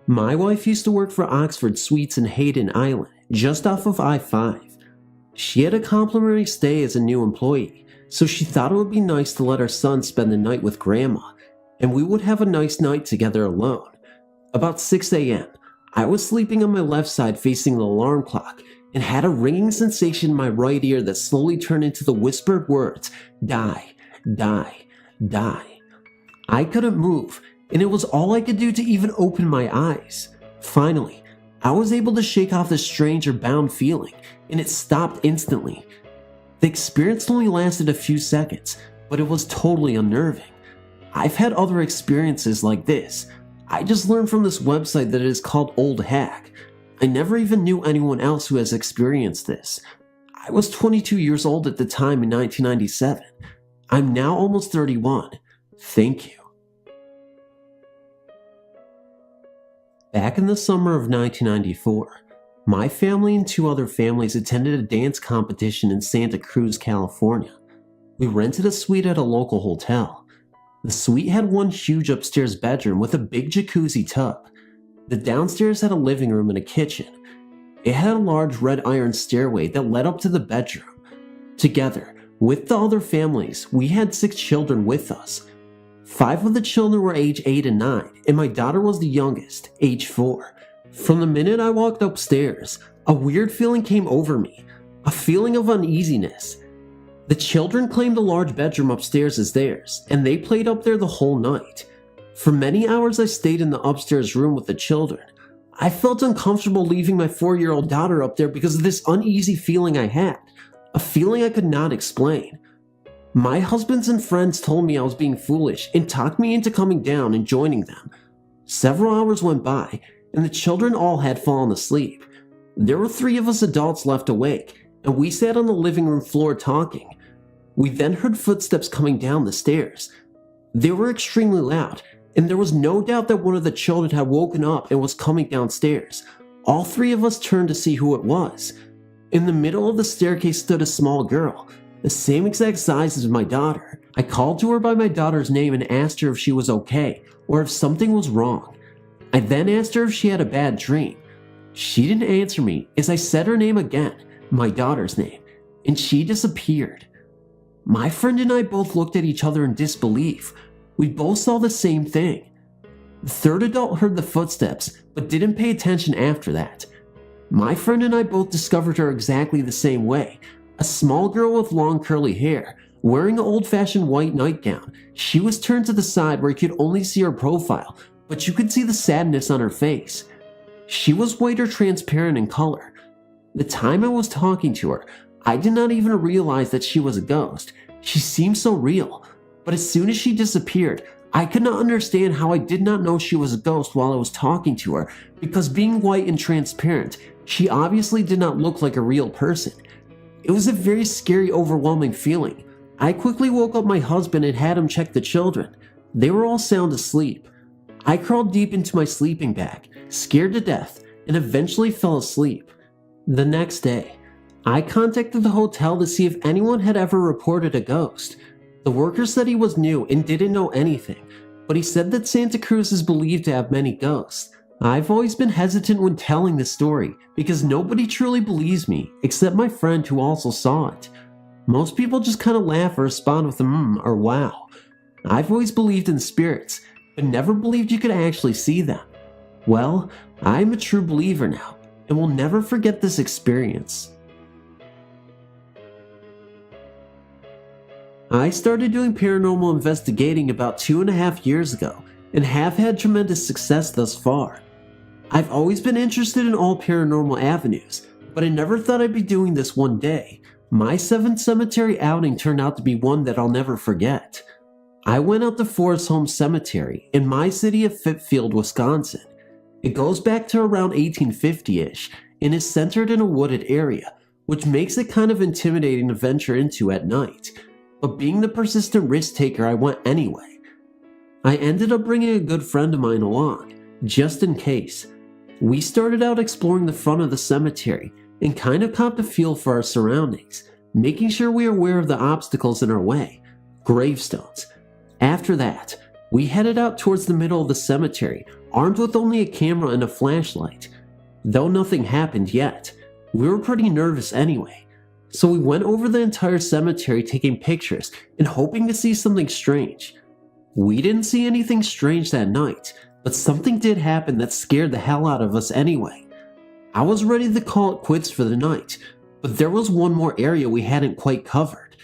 My wife used to work for Oxford Suites in Hayden Island, just off of I-5. She had a complimentary stay as a new employee, so she thought it would be nice to let our son spend the night with Grandma, and we would have a nice night together alone. About 6 a.m., I was sleeping on my left side facing the alarm clock and had a ringing sensation in my right ear that slowly turned into the whispered words, "Die, die, die." I couldn't move, and it was all I could do to even open my eyes. Finally, I was able to shake off this strange or bound feeling, and it stopped instantly. The experience only lasted a few seconds, but it was totally unnerving. I've had other experiences like this. I just learned from this website that it is called Old Hack. I never even knew anyone else who has experienced this. I was 22 years old at the time in 1997. I'm now almost 31. Thank you. Back in the summer of 1994, my family and 2 other families attended a dance competition in Santa Cruz, California. We rented a suite at a local hotel. The suite had one huge upstairs bedroom with a big jacuzzi tub. The downstairs had a living room and a kitchen. It had a large red iron stairway that led up to the bedroom. Together, with the other families, we had 6 children with us. 5 of the children were age 8 and 9, and my daughter was the youngest, age 4. From the minute I walked upstairs, a weird feeling came over me, a feeling of uneasiness. The children claimed the large bedroom upstairs as theirs, and they played up there the whole night. For many hours I stayed in the upstairs room with the children. I felt uncomfortable leaving my 4-year-old daughter up there because of this uneasy feeling I had, a feeling I could not explain. My husbands and friends told me I was being foolish and talked me into coming down and joining them. Several hours went by, and the children all had fallen asleep. There were 3 of us adults left awake, and we sat on the living room floor talking. We then heard footsteps coming down the stairs. They were extremely loud, and there was no doubt that one of the children had woken up and was coming downstairs. All 3 of us turned to see who it was. In the middle of the staircase stood a small girl, the same exact size as my daughter. I called to her by my daughter's name and asked her if she was okay, or if something was wrong. I then asked her if she had a bad dream. She didn't answer me as I said her name again, my daughter's name, and she disappeared. My friend and I both looked at each other in disbelief. We both saw the same thing. The 3rd adult heard the footsteps, but didn't pay attention after that. My friend and I both discovered her exactly the same way. A small girl with long curly hair, wearing an old-fashioned white nightgown. She was turned to the side where you could only see her profile, but you could see the sadness on her face. She was white or transparent in color. The time I was talking to her, I did not even realize that she was a ghost. She seemed so real, but as soon as she disappeared, I could not understand how I did not know she was a ghost while I was talking to her, because being white and transparent, she obviously did not look like a real person. It was a very scary, overwhelming feeling. I quickly woke up my husband and had him check the children. They were all sound asleep. I crawled deep into my sleeping bag, scared to death, and eventually fell asleep. The next day, I contacted the hotel to see if anyone had ever reported a ghost. The worker said he was new and didn't know anything, but he said that Santa Cruz is believed to have many ghosts. I've always been hesitant when telling this story because nobody truly believes me except my friend who also saw it. Most people just kind of laugh or respond with a or wow. I've always believed in spirits, but never believed you could actually see them. Well, I'm a true believer now and will never forget this experience. I started doing paranormal investigating about 2.5 years ago and have had tremendous success thus far. I've always been interested in all paranormal avenues, but I never thought I'd be doing this one day. My 7th cemetery outing turned out to be one that I'll never forget. I went out to Forest Home Cemetery in my city of Fitfield, Wisconsin. It goes back to around 1850-ish and is centered in a wooded area, which makes it kind of intimidating to venture into at night. But being the persistent risk taker, I went anyway. I ended up bringing a good friend of mine along, just in case. We started out exploring the front of the cemetery and kind of copped a feel for our surroundings. making sure we are aware of the obstacles in our way, gravestones. After that, we headed out towards the middle of the cemetery, armed with only a camera and a flashlight. Though nothing happened yet, we were pretty nervous anyway, so we went over the entire cemetery taking pictures and hoping to see something strange. We didn't see anything strange that night, but something did happen that scared the hell out of us anyway. I was ready to call it quits for the night, but there was one more area we hadn't quite covered.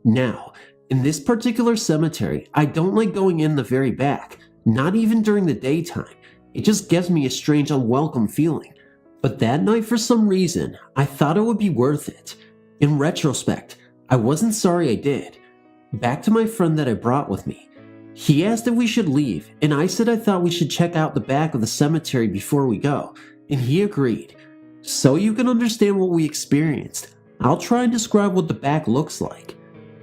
Now, in this particular cemetery, I don't like going in the very back, not even during the daytime. It just gives me a strange unwelcome feeling. But that night, for some reason, I thought it would be worth it. In retrospect, I wasn't sorry I did. Back to my friend that I brought with me. He asked if we should leave, and I said I thought we should check out the back of the cemetery before we go, and he agreed. So you can understand what we experienced, I'll try and describe what the back looks like.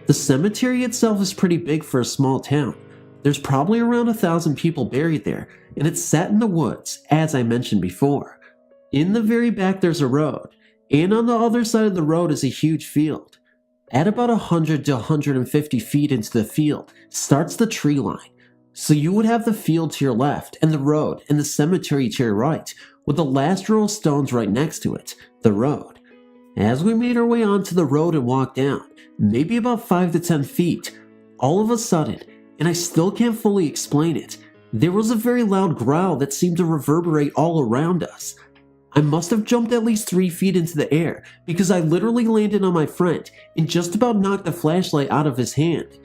The cemetery itself is pretty big for a small town. There's probably around 1,000 people buried there, and it's set in the woods, as I mentioned before. In the very back there's a road, and on the other side of the road is a huge field. At about 100 to 150 feet into the field starts the tree line. So you would have the field to your left and the road and the cemetery to your right, with the last row of stones right next to it, the road. As we made our way onto the road and walked down, maybe about 5 to 10 feet, all of a sudden, and I still can't fully explain it, there was a very loud growl that seemed to reverberate all around us. I must have jumped at least 3 feet into the air because I literally landed on my friend and just about knocked the flashlight out of his hand.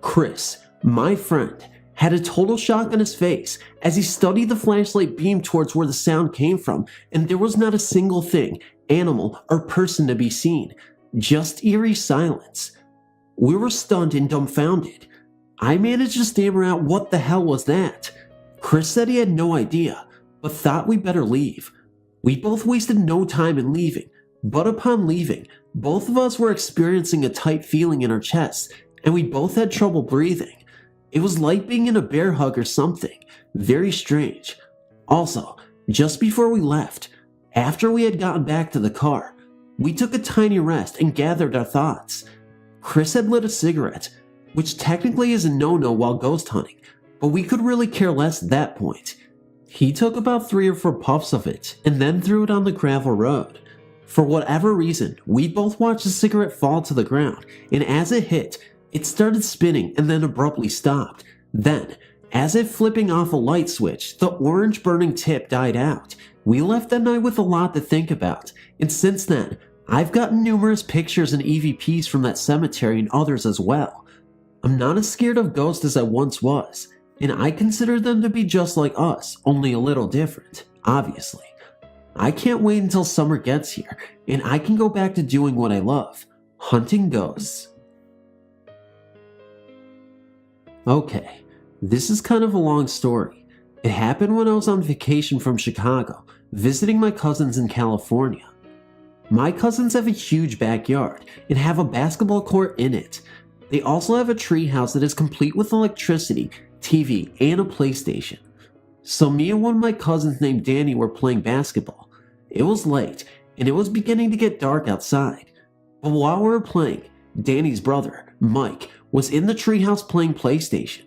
Chris, my friend, had a total shock on his face as he studied the flashlight beam towards where the sound came from, and there was not a single thing, animal, or person to be seen, just eerie silence. We were stunned and dumbfounded. I managed to stammer out what the hell was that. Chris said he had no idea, but thought we better leave. We both wasted no time in leaving, but upon leaving, both of us were experiencing a tight feeling in our chests, and we both had trouble breathing. It was like being in a bear hug or something, very strange. Also, just before we left, after we had gotten back to the car, we took a tiny rest and gathered our thoughts. Chris had lit a cigarette, which technically is a no-no while ghost hunting, but we could really care less at that point. He took about 3 or 4 puffs of it and then threw it on the gravel road. For whatever reason, we both watched the cigarette fall to the ground, and as it hit, it started spinning and then abruptly stopped. Then, as if flipping off a light switch, the orange burning tip died out. We left that night with a lot to think about, and since then, I've gotten numerous pictures and EVPs from that cemetery and others as well. I'm not as scared of ghosts as I once was, and I consider them to be just like us, only a little different, obviously. I can't wait until summer gets here, and I can go back to doing what I love, hunting ghosts. Okay, this is kind of a long story. It happened when I was on vacation from Chicago, visiting my cousins in California. My cousins have a huge backyard and have a basketball court in it. They also have a tree house that is complete with electricity, TV, and a PlayStation. So me and one of my cousins named Danny were playing basketball. It was late, and it was beginning to get dark outside. But while we were playing, Danny's brother, Mike, was in the treehouse playing PlayStation.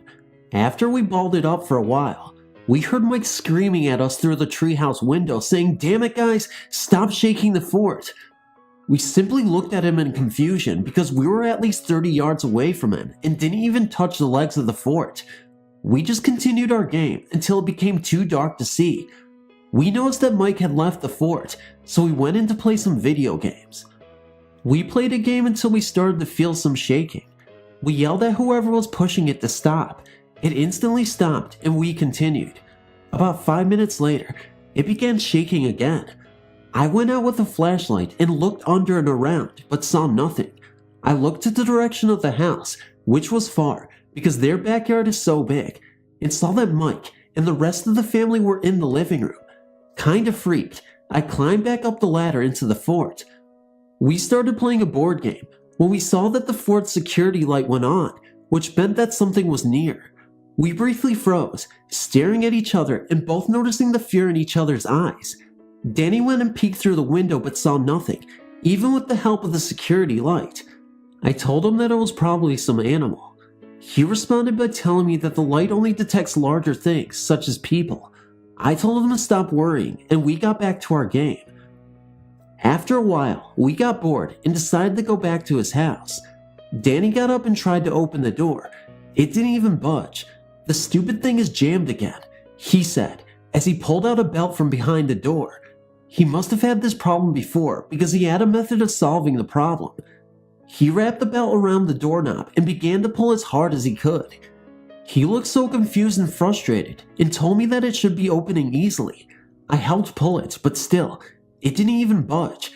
After we balled it up for a while, we heard Mike screaming at us through the treehouse window saying, "Damn it guys, stop shaking the fort." We simply looked at him in confusion because we were at least 30 yards away from him and didn't even touch the legs of the fort. We just continued our game until it became too dark to see. We noticed that Mike had left the fort, so we went in to play some video games. We played a game until we started to feel some shaking. We yelled at whoever was pushing it to stop. It instantly stopped and we continued. About 5 minutes later, it began shaking again. I went out with a flashlight and looked under and around, but saw nothing. I looked to the direction of the house, which was far because their backyard is so big, and saw that Mike and the rest of the family were in the living room. Kinda freaked, I climbed back up the ladder into the fort. We started playing a board game when we saw that the fort's security light went on, which meant that something was near. We briefly froze, staring at each other and both noticing the fear in each other's eyes. Danny went and peeked through the window but saw nothing, even with the help of the security light. I told him that it was probably some animal. He responded by telling me that the light only detects larger things, such as people. I told him to stop worrying, and we got back to our game. After a while, we got bored and decided to go back to his house. Danny got up and tried to open the door. It didn't even budge. "The stupid thing is jammed again," he said, as he pulled out a belt from behind the door. He must have had this problem before because he had a method of solving the problem. He wrapped the belt around the doorknob and began to pull as hard as he could. He looked so confused and frustrated and told me that it should be opening easily. I helped pull it, but still, it didn't even budge.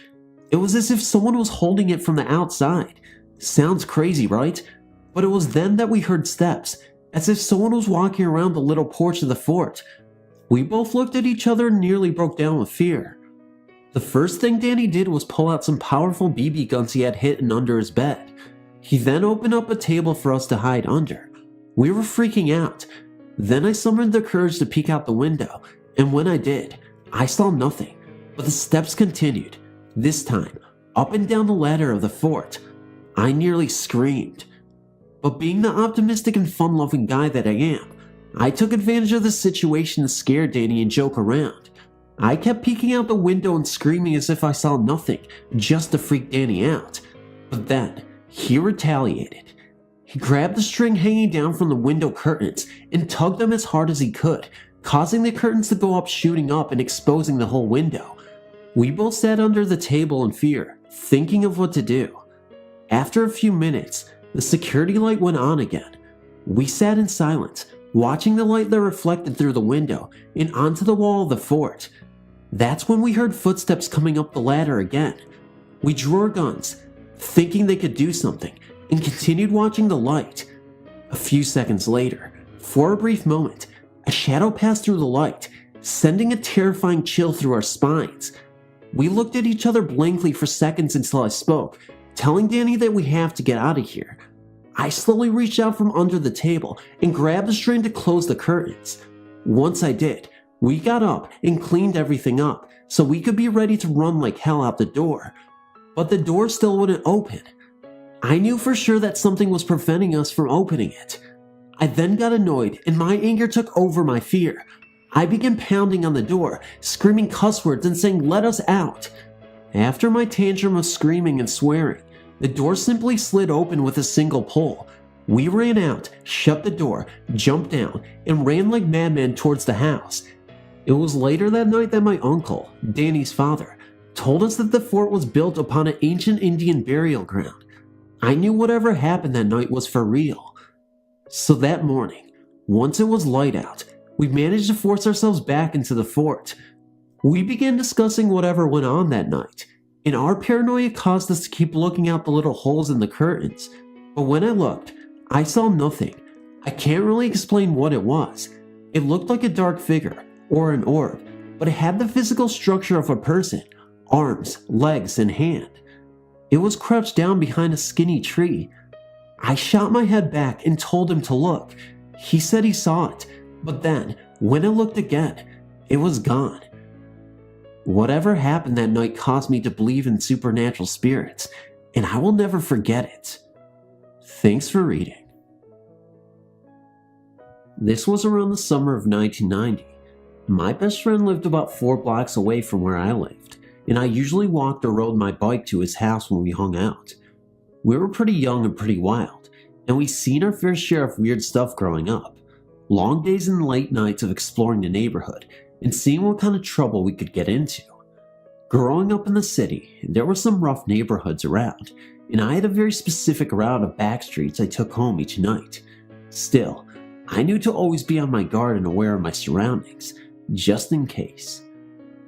It was as if someone was holding it from the outside. Sounds crazy, right? But it was then that we heard steps, as if someone was walking around the little porch of the fort. We both looked at each other and nearly broke down with fear. The first thing Danny did was pull out some powerful BB guns he had hidden under his bed. He then opened up a table for us to hide under. We were freaking out. Then I summoned the courage to peek out the window, and when I did, I saw nothing, but the steps continued, this time up and down the ladder of the fort. I nearly screamed. But being the optimistic and fun-loving guy that I am, I took advantage of the situation to scare Danny and joke around. I kept peeking out the window and screaming as if I saw nothing, just to freak Danny out. But then, he retaliated. He grabbed the string hanging down from the window curtains and tugged them as hard as he could, causing the curtains to go up, shooting up and exposing the whole window. We both sat under the table in fear, thinking of what to do. After a few minutes, the security light went on again. We sat in silence, watching the light that reflected through the window and onto the wall of the fort. That's when we heard footsteps coming up the ladder again. We drew our guns, thinking they could do something, and continued watching the light. A few seconds later, for a brief moment, a shadow passed through the light, sending a terrifying chill through our spines. We looked at each other blankly for seconds until I spoke, telling Danny that we have to get out of here. I slowly reached out from under the table and grabbed the string to close the curtains. Once I did, we got up and cleaned everything up so we could be ready to run like hell out the door. But the door still wouldn't open. I knew for sure that something was preventing us from opening it. I then got annoyed and my anger took over my fear. I began pounding on the door, screaming cuss words and saying, "Let us out." After my tantrum of screaming and swearing, the door simply slid open with a single pull. We ran out, shut the door, jumped down, and ran like madmen towards the house. It was later that night that my uncle, Danny's father, told us that the fort was built upon an ancient Indian burial ground. I knew whatever happened that night was for real. So that morning, once it was light out, we managed to force ourselves back into the fort. We began discussing whatever went on that night, and our paranoia caused us to keep looking out the little holes in the curtains. But when I looked, I saw nothing. I can't really explain what it was. It looked like a dark figure, or an orb, but it had the physical structure of a person, arms, legs, and hand. It was crouched down behind a skinny tree. I shot my head back and told him to look. He said he saw it, but then, when I looked again, it was gone. Whatever happened that night caused me to believe in supernatural spirits, and I will never forget it. Thanks for reading. This was around the summer of 1990. My best friend lived about 4 blocks away from where I lived, and I usually walked or rode my bike to his house when we hung out. We were pretty young and pretty wild, and we'd seen our fair share of weird stuff growing up. Long days and late nights of exploring the neighborhood and seeing what kind of trouble we could get into. Growing up in the city, there were some rough neighborhoods around, and I had a very specific route of back streets I took home each night. Still, I knew to always be on my guard and aware of my surroundings, just in case.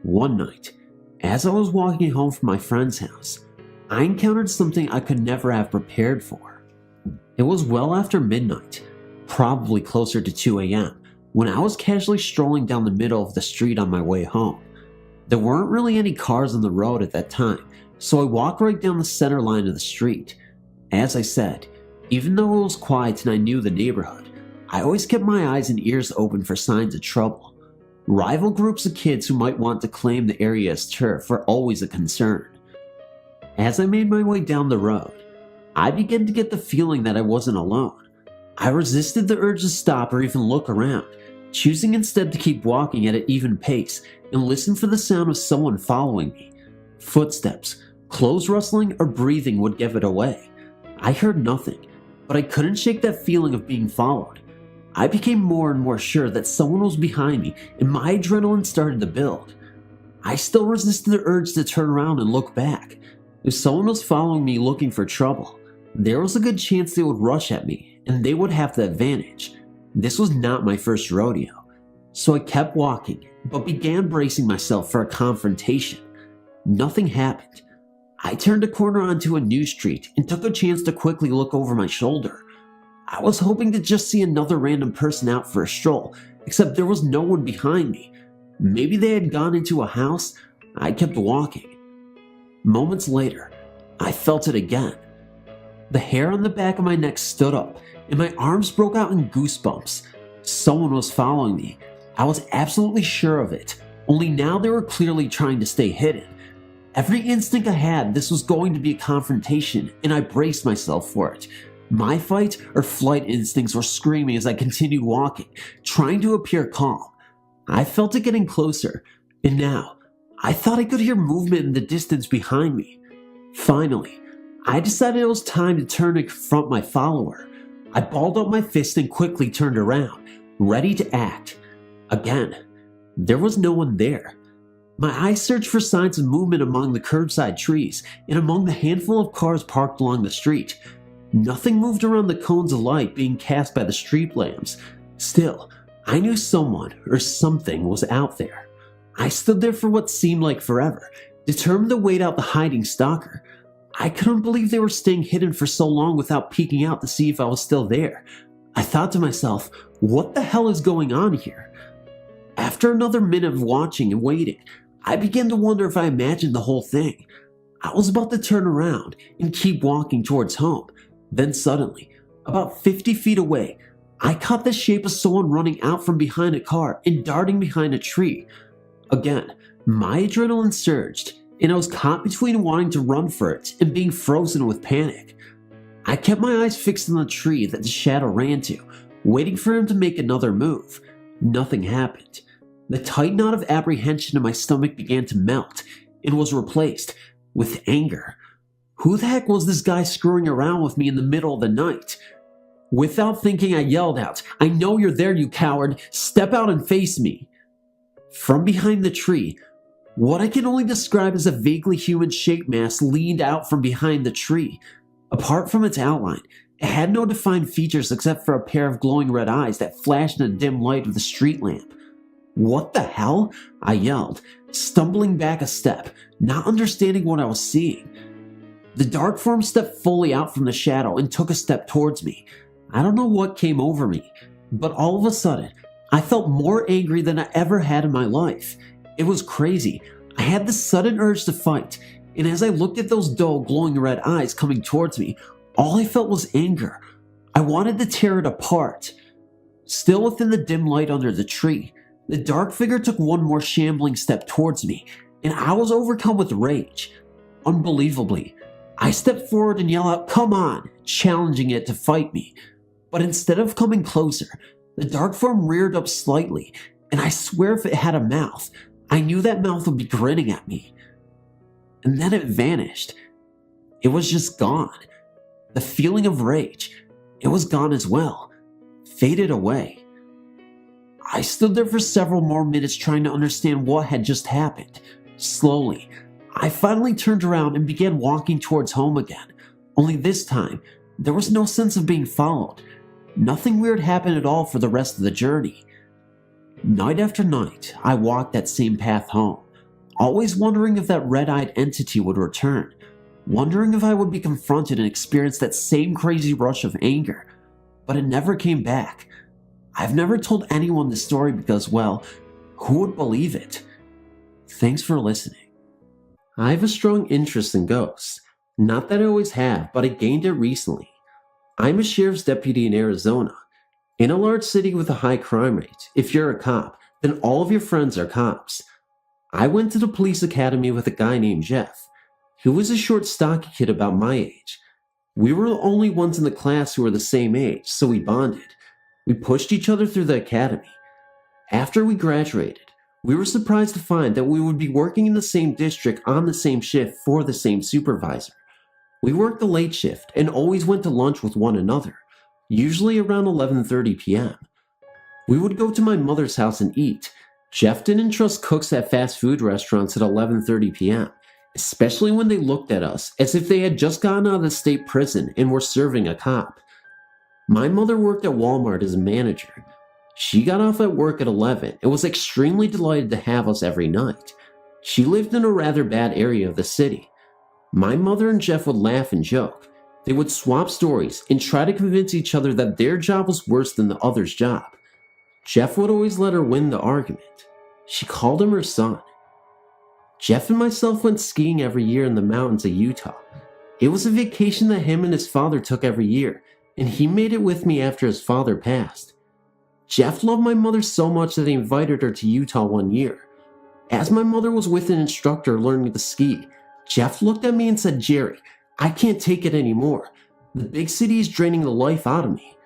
One night, as I was walking home from my friend's house, I encountered something I could never have prepared for. It was well after midnight, probably closer to 2 a.m., when I was casually strolling down the middle of the street on my way home. There weren't really any cars on the road at that time, so I walked right down the center line of the street. As I said, even though it was quiet and I knew the neighborhood, I always kept my eyes and ears open for signs of trouble. Rival groups of kids who might want to claim the area as turf were always a concern. As I made my way down the road, I began to get the feeling that I wasn't alone. I resisted the urge to stop or even look around, choosing instead to keep walking at an even pace and listen for the sound of someone following me. Footsteps, clothes rustling, or breathing would give it away. I heard nothing, but I couldn't shake that feeling of being followed. I became more and more sure that someone was behind me, and my adrenaline started to build. I still resisted the urge to turn around and look back. If someone was following me looking for trouble, there was a good chance they would rush at me, and they would have the advantage. This was not my first rodeo, so I kept walking, but began bracing myself for a confrontation. Nothing happened. I turned a corner onto a new street and took a chance to quickly look over my shoulder. I was hoping to just see another random person out for a stroll, except there was no one behind me. Maybe they had gone into a house. I kept walking. Moments later, I felt it again. The hair on the back of my neck stood up, and my arms broke out in goosebumps. Someone was following me. I was absolutely sure of it, only now they were clearly trying to stay hidden. Every instinct I had, this was going to be a confrontation, and I braced myself for it. My fight or flight instincts were screaming as I continued walking, trying to appear calm. I felt it getting closer, and now, I thought I could hear movement in the distance behind me. Finally, I decided it was time to turn to confront my follower. I balled up my fist and quickly turned around, ready to act. Again, there was no one there. My eyes searched for signs of movement among the curbside trees and among the handful of cars parked along the street. Nothing moved around the cones of light being cast by the street lamps. Still, I knew someone or something was out there. I stood there for what seemed like forever, determined to wait out the hiding stalker. I couldn't believe they were staying hidden for so long without peeking out to see if I was still there. I thought to myself, what the hell is going on here? After another minute of watching and waiting, I began to wonder if I imagined the whole thing. I was about to turn around and keep walking towards home. Then suddenly, about 50 feet away, I caught the shape of someone running out from behind a car and darting behind a tree. Again, my adrenaline surged, and I was caught between wanting to run for it and being frozen with panic. I kept my eyes fixed on the tree that the shadow ran to, waiting for him to make another move. Nothing happened. The tight knot of apprehension in my stomach began to melt and was replaced with anger. Who the heck was this guy screwing around with me in the middle of the night? Without thinking, I yelled out, "I know you're there, you coward! Step out and face me!" From behind the tree, what I can only describe as a vaguely human-shaped mass leaned out from behind the tree. Apart from its outline, it had no defined features except for a pair of glowing red eyes that flashed in the dim light of the street lamp. "What the hell?" I yelled, stumbling back a step, not understanding what I was seeing. The dark form stepped fully out from the shadow and took a step towards me. I don't know what came over me, but all of a sudden, I felt more angry than I ever had in my life. It was crazy. I had this sudden urge to fight, and as I looked at those dull, glowing red eyes coming towards me, all I felt was anger. I wanted to tear it apart. Still within the dim light under the tree, the dark figure took one more shambling step towards me, and I was overcome with rage. Unbelievably, I stepped forward and yelled out, "Come on," challenging it to fight me. But instead of coming closer, the dark form reared up slightly, and I swear if it had a mouth, I knew that mouth would be grinning at me. And then it vanished. It was just gone. The feeling of rage, it was gone as well, faded away. I stood there for several more minutes trying to understand what had just happened. Slowly, I finally turned around and began walking towards home again. Only this time, there was no sense of being followed. Nothing weird happened at all for the rest of the journey. Night after night, I walked that same path home, always wondering if that red-eyed entity would return, wondering if I would be confronted and experience that same crazy rush of anger. But it never came back. I've never told anyone this story because, well, who would believe it? Thanks for listening. I have a strong interest in ghosts. Not that I always have, but I gained it recently. I'm a sheriff's deputy in Arizona. In a large city with a high crime rate, if you're a cop, then all of your friends are cops. I went to the police academy with a guy named Jeff. He was a short, stocky kid about my age. We were the only ones in the class who were the same age, so we bonded. We pushed each other through the academy. After we graduated, we were surprised to find that we would be working in the same district on the same shift for the same supervisor. We worked the late shift and always went to lunch with one another, usually around 11:30 p.m. We would go to my mother's house and eat. Jeff didn't trust cooks at fast food restaurants at 11:30 p.m., especially when they looked at us as if they had just gotten out of the state prison and were serving a cop. My mother worked at Walmart as a manager. She got off at work at 11 and was extremely delighted to have us every night. She lived in a rather bad area of the city. My mother and Jeff would laugh and joke. They would swap stories and try to convince each other that their job was worse than the other's job. Jeff would always let her win the argument. She called him her son. Jeff and myself went skiing every year in the mountains of Utah. It was a vacation that him and his father took every year, and he made it with me after his father passed. Jeff loved my mother so much that he invited her to Utah one year. As my mother was with an instructor learning to ski, Jeff looked at me and said, "Jerry, I can't take it anymore. The big city is draining the life out of me."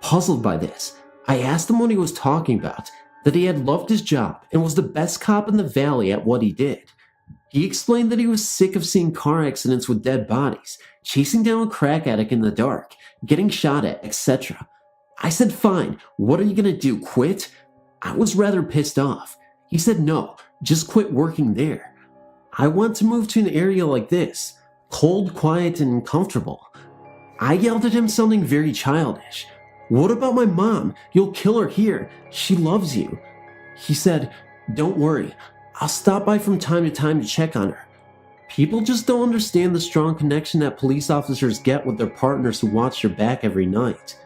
Puzzled by this, I asked him what he was talking about, that he had loved his job and was the best cop in the valley at what he did. He explained that he was sick of seeing car accidents with dead bodies, chasing down a crack addict in the dark, getting shot at, etc. I said, "Fine, what are you gonna do, quit?" I was rather pissed off. He said, "No, just quit working there. I want to move to an area like this, cold, quiet, and comfortable." I yelled at him something very childish. "What about my mom? You'll kill her here. She loves you." He said, "Don't worry. I'll stop by from time to time to check on her." People just don't understand the strong connection that police officers get with their partners who watch their back every night.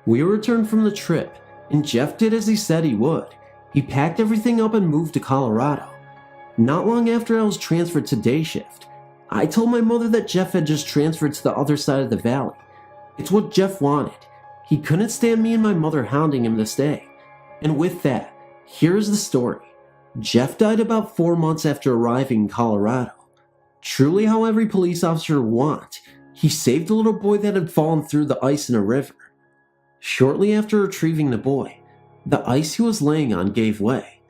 We returned from the trip, and Jeff did as he said he would. He packed everything up and moved to Colorado. Not long after I was transferred to day shift, I told my mother that Jeff had just transferred to the other side of the valley. It's what Jeff wanted. He couldn't stand me and my mother hounding him to stay. And with that, here is the story. Jeff died about 4 months after arriving in Colorado. Truly how every police officer would want. He saved a little boy that had fallen through the ice in a river. Shortly after retrieving the boy, the ice he was laying on gave way.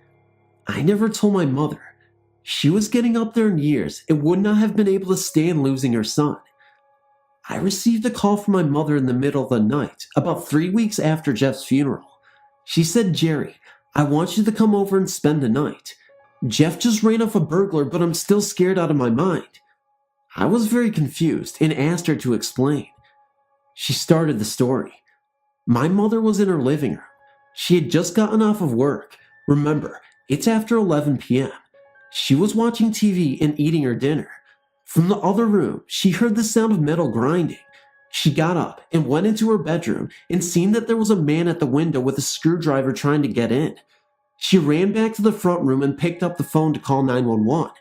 I never told my mother. She was getting up there in years and would not have been able to stand losing her son. I received a call from my mother in the middle of the night, about 3 weeks after Jeff's funeral. She said, "Jerry, I want you to come over and spend the night. Jeff just ran off a burglar, but I'm still scared out of my mind." I was very confused and asked her to explain. She started the story. My mother was in her living room. She had just gotten off of work. Remember, it's after 11 p.m. She was watching TV and eating her dinner. From the other room, she heard the sound of metal grinding. She got up and went into her bedroom and seen that there was a man at the window with a screwdriver trying to get in. She ran back to the front room and picked up the phone to call 911.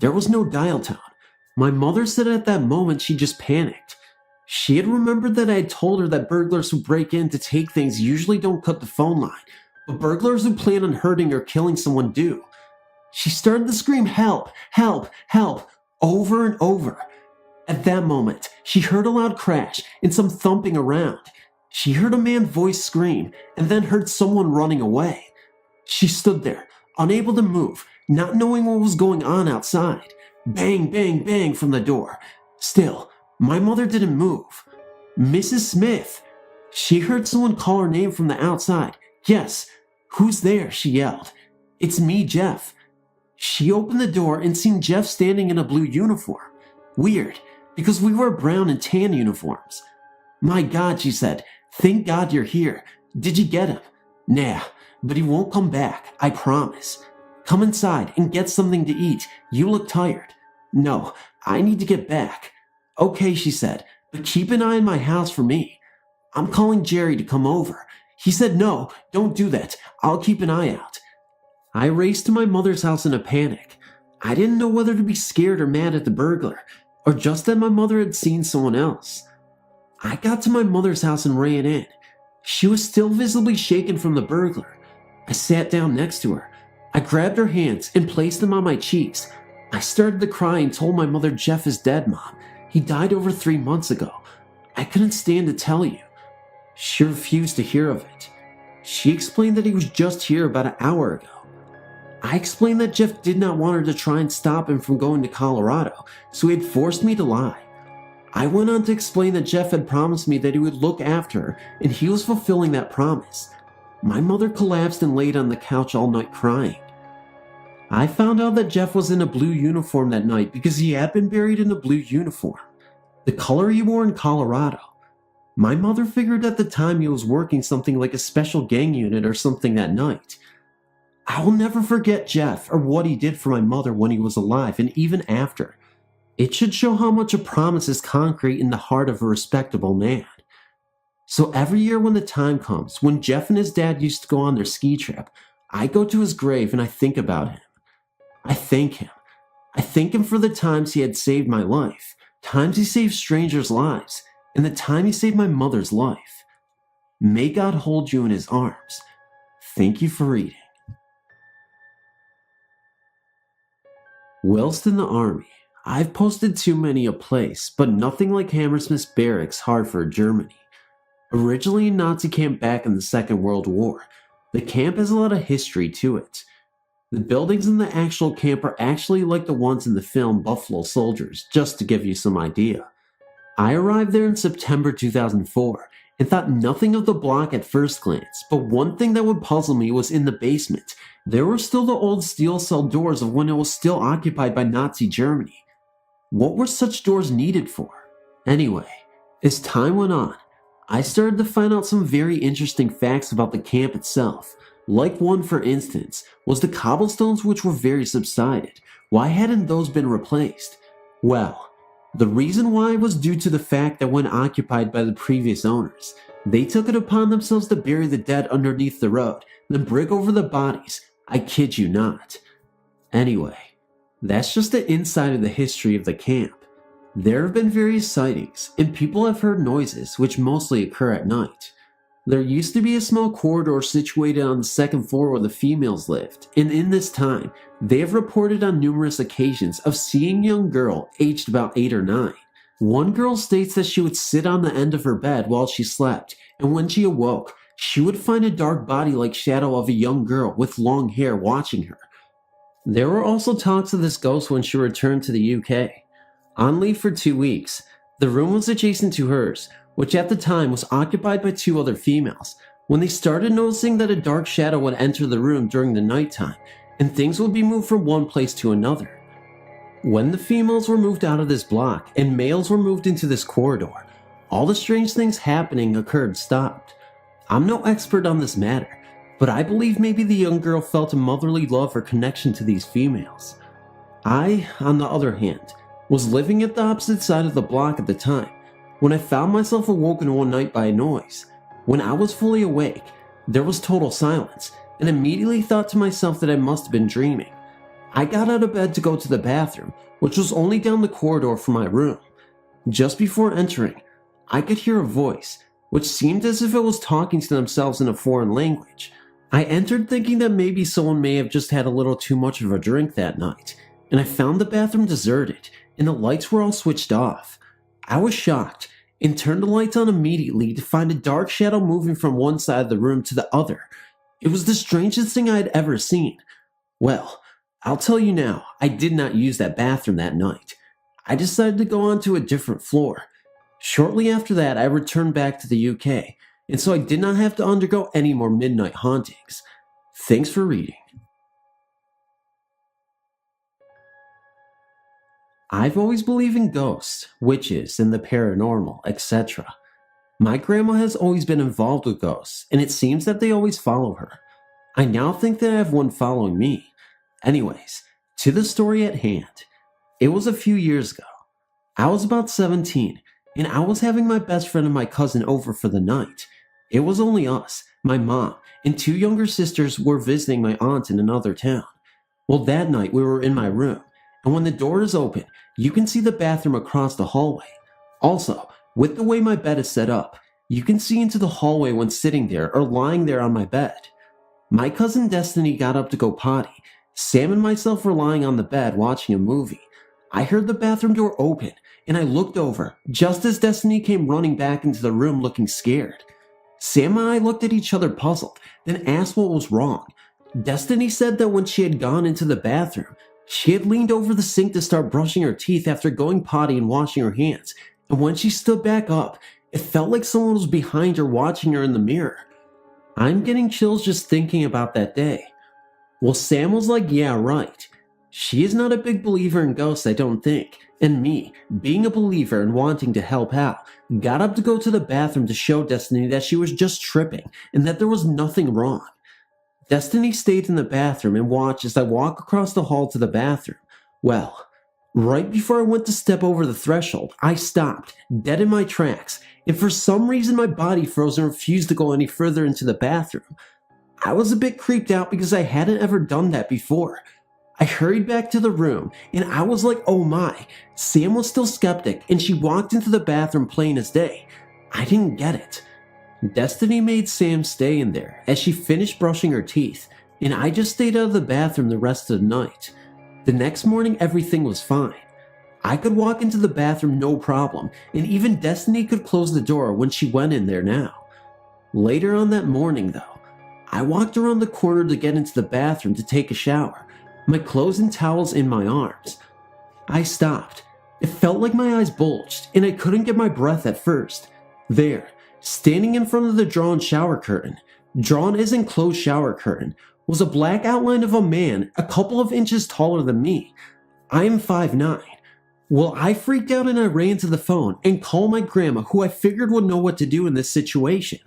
There was no dial tone. My mother said at that moment she just panicked. She had remembered that I had told her that burglars who break in to take things usually don't cut the phone line, but burglars who plan on hurting or killing someone do. She started to scream, "Help! Help! Help!" over and over. At that moment, she heard a loud crash and some thumping around. She heard a man's voice scream and then heard someone running away. She stood there, unable to move, not knowing what was going on outside. Bang, bang, bang from the door. Still, my mother didn't move. "Mrs. Smith!" She heard someone call her name from the outside. "Yes, who's there?" she yelled. "It's me, Jeff." She opened the door and seen Jeff standing in a blue uniform. Weird, because we wore brown and tan uniforms. "My God," she said, "thank God you're here. Did you get him?" "Nah, but he won't come back, I promise. Come inside and get something to eat. You look tired." "No, I need to get back." "Okay," she said, "but keep an eye on my house for me. I'm calling Jerry to come over." He said, "No, don't do that. I'll keep an eye out." I raced to my mother's house in a panic. I didn't know whether to be scared or mad at the burglar, or just that my mother had seen someone else. I got to my mother's house and ran in. She was still visibly shaken from the burglar. I sat down next to her. I grabbed her hands and placed them on my cheeks. I started to cry and told my mother, "Jeff is dead, Mom. He died over 3 months ago. I couldn't stand to tell you." She refused to hear of it. She explained that he was just here about an hour ago. I explained that Jeff did not want her to try and stop him from going to Colorado, so he had forced me to lie. I went on to explain that Jeff had promised me that he would look after her, and he was fulfilling that promise. My mother collapsed and laid on the couch all night crying. I found out that Jeff was in a blue uniform that night because he had been buried in a blue uniform, the color he wore in Colorado. My mother figured at the time he was working something like a special gang unit or something that night. I will never forget Jeff or what he did for my mother when he was alive and even after. It should show how much a promise is concrete in the heart of a respectable man. So every year when the time comes, when Jeff and his dad used to go on their ski trip, I go to his grave and I think about him. I thank him. I thank him for the times he had saved my life, times he saved strangers' lives, and the time he saved my mother's life. May God hold you in his arms. Thank you for reading. Whilst in the army, I've posted too many a place, but nothing like Hammersmith Barracks, Hartford, Germany. Originally a Nazi camp back in the Second World War, the camp has a lot of history to it. The buildings in the actual camp are actually like the ones in the film Buffalo Soldiers, just to give you some idea. I arrived there in September 2004 and thought nothing of the block at first glance, but one thing that would puzzle me was in the basement. There were still the old steel cell doors of when it was still occupied by Nazi Germany. What were such doors needed for? Anyway, as time went on, I started to find out some very interesting facts about the camp itself. Like one, for instance, was the cobblestones, which were very subsided. Why hadn't those been replaced? Well, the reason why was due to the fact that when occupied by the previous owners, they took it upon themselves to bury the dead underneath the road, then brick over the bodies. I kid you not. Anyway, that's just the inside of the history of the camp. There have been various sightings, and people have heard noises, which mostly occur at night. There used to be a small corridor situated on the second floor where the females lived, and in this time, they have reported on numerous occasions of seeing a young girl aged about 8 or 9. One girl states that she would sit on the end of her bed while she slept, and when she awoke, she would find a dark body-like shadow of a young girl with long hair watching her. There were also talks of this ghost when she returned to the UK. On leave for 2 weeks, the room was adjacent to hers, which at the time was occupied by 2 other females, when they started noticing that a dark shadow would enter the room during the nighttime, and things would be moved from one place to another. When the females were moved out of this block and males were moved into this corridor, all the strange things happening occurred stopped. I'm no expert on this matter, but I believe maybe the young girl felt a motherly love or connection to these females. I, on the other hand, was living at the opposite side of the block at the time, when I found myself awoken one night by a noise. When I was fully awake, there was total silence, and immediately thought to myself that I must have been dreaming. I got out of bed to go to the bathroom, which was only down the corridor from my room. Just before entering, I could hear a voice, which seemed as if it was talking to themselves in a foreign language. I entered thinking that maybe someone may have just had a little too much of a drink that night, and I found the bathroom deserted, and the lights were all switched off. I was shocked, and turned the lights on immediately to find a dark shadow moving from one side of the room to the other. It was the strangest thing I had ever seen. Well, I'll tell you now, I did not use that bathroom that night. I decided to go on to a different floor. Shortly after that, I returned back to the UK, and so I did not have to undergo any more midnight hauntings. Thanks for reading. I've always believed in ghosts, witches, and the paranormal, etc. My grandma has always been involved with ghosts, and it seems that they always follow her. I now think that I have one following me. Anyways, to the story at hand. It was a few years ago. I was about 17, and I was having my best friend and my cousin over for the night. It was only us, my mom, and 2 younger sisters were visiting my aunt in another town. Well, that night we were in my room, and when the door is open, you can see the bathroom across the hallway. Also, with the way my bed is set up, you can see into the hallway when sitting there or lying there on my bed. My cousin Destiny got up to go potty. Sam and myself were lying on the bed watching a movie. I heard the bathroom door open, and I looked over, just as Destiny came running back into the room looking scared. Sam and I looked at each other puzzled, then asked what was wrong. Destiny said that when she had gone into the bathroom, she had leaned over the sink to start brushing her teeth after going potty and washing her hands, and when she stood back up, it felt like someone was behind her watching her in the mirror. I'm getting chills just thinking about that day. Well, Sam was like, yeah, right. She is not a big believer in ghosts, I don't think, and me, being a believer and wanting to help out, got up to go to the bathroom to show Destiny that she was just tripping and that there was nothing wrong. Destiny stayed in the bathroom and watched as I walked across the hall to the bathroom. Well, right before I went to step over the threshold, I stopped, dead in my tracks, and for some reason my body froze and refused to go any further into the bathroom. I was a bit creeped out because I hadn't ever done that before. I hurried back to the room, and I was like, oh my. Sam was still skeptic, and she walked into the bathroom plain as day. I didn't get it. Destiny made Sam stay in there as she finished brushing her teeth, and I just stayed out of the bathroom the rest of the night. The next morning, everything was fine. I could walk into the bathroom no problem, and even Destiny could close the door when she went in there now. Later on that morning, though, I walked around the corner to get into the bathroom to take a shower, my clothes and towels in my arms. I stopped. It felt like my eyes bulged, and I couldn't get my breath at first. There, standing in front of the drawn shower curtain, drawn as enclosed shower curtain, was a black outline of a man a couple of inches taller than me. I am 5'9". Well, I freaked out and I ran to the phone and called my grandma, who I figured would know what to do in this situation.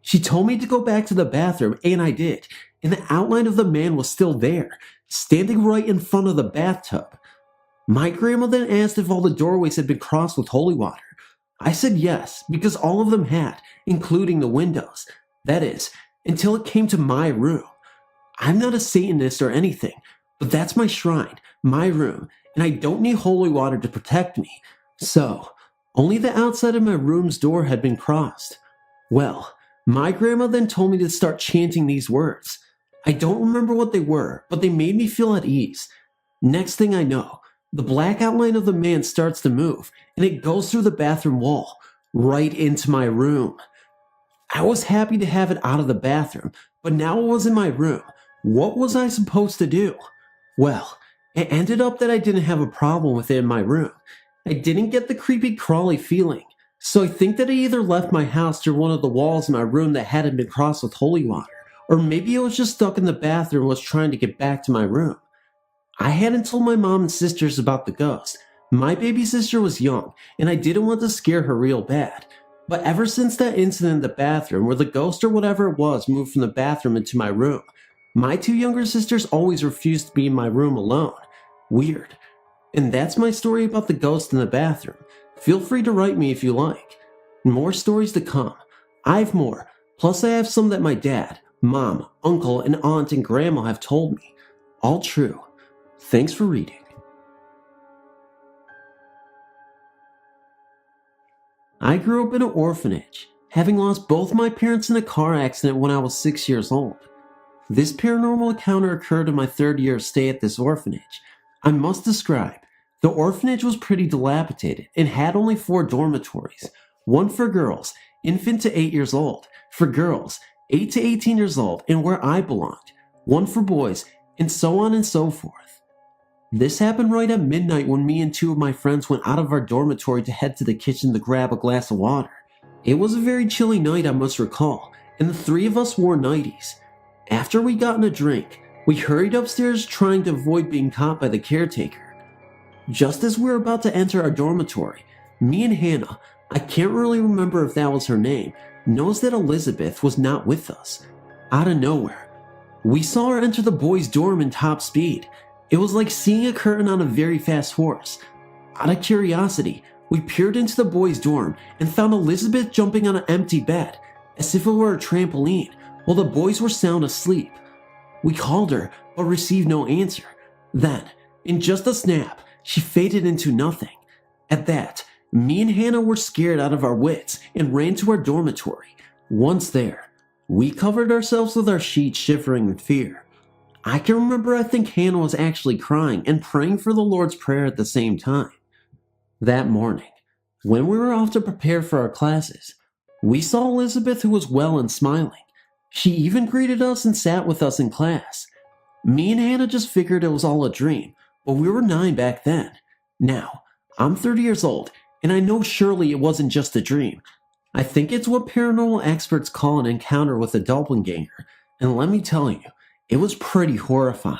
She told me to go back to the bathroom, and I did, and the outline of the man was still there, standing right in front of the bathtub. My grandma then asked if all the doorways had been crossed with holy water. I said yes, because all of them had, including the windows. That is, until it came to my room. I'm not a Satanist or anything, but that's my shrine, my room, and I don't need holy water to protect me. So, only the outside of my room's door had been crossed. Well, my grandma then told me to start chanting these words. I don't remember what they were, but they made me feel at ease. Next thing I know, the black outline of the man starts to move, and it goes through the bathroom wall, right into my room. I was happy to have it out of the bathroom, but now it was in my room. What was I supposed to do? Well, it ended up that I didn't have a problem with it in my room. I didn't get the creepy crawly feeling, so I think that I either left my house through one of the walls in my room that hadn't been crossed with holy water, or maybe I was just stuck in the bathroom and was trying to get back to my room. I hadn't told my mom and sisters about the ghost. My baby sister was young, and I didn't want to scare her real bad. But ever since that incident in the bathroom where the ghost or whatever it was moved from the bathroom into my room, my two younger sisters always refused to be in my room alone. Weird. And that's my story about the ghost in the bathroom. Feel free to write me if you like. More stories to come. I have more, plus I have some that my dad, mom, uncle, and aunt and grandma have told me. All true. Thanks for reading. I grew up in an orphanage, having lost both my parents in a car accident when I was 6 years old. This paranormal encounter occurred in my third year of stay at this orphanage. I must describe, the orphanage was pretty dilapidated and had only 4 dormitories, one for girls, infant to 8 years old, for girls, 8 to 18 years old, and where I belonged, one for boys, and so on and so forth. This happened right at midnight when me and 2 of my friends went out of our dormitory to head to the kitchen to grab a glass of water. It was a very chilly night, I must recall, and the 3 of us wore nighties. After we gotten a drink, we hurried upstairs trying to avoid being caught by the caretaker. Just as we were about to enter our dormitory, me and Hannah, I can't really remember if that was her name, noticed that Elizabeth was not with us. Out of nowhere, we saw her enter the boys' dorm in top speed. It was like seeing a curtain on a very fast horse. Out of curiosity, we peered into the boys' dorm and found Elizabeth jumping on an empty bed, as if it were a trampoline, while the boys were sound asleep. We called her, but received no answer. Then, in just a snap, she faded into nothing. At that, me and Hannah were scared out of our wits and ran to our dormitory. Once there, we covered ourselves with our sheets, shivering in fear. I can remember I think Hannah was actually crying and praying for the Lord's Prayer at the same time. That morning, when we were off to prepare for our classes, we saw Elizabeth, who was well and smiling. She even greeted us and sat with us in class. Me and Hannah just figured it was all a dream, but we were 9 back then. Now, I'm 30 years old, and I know surely it wasn't just a dream. I think it's what paranormal experts call an encounter with a doppelganger, and let me tell you, it was pretty horrifying.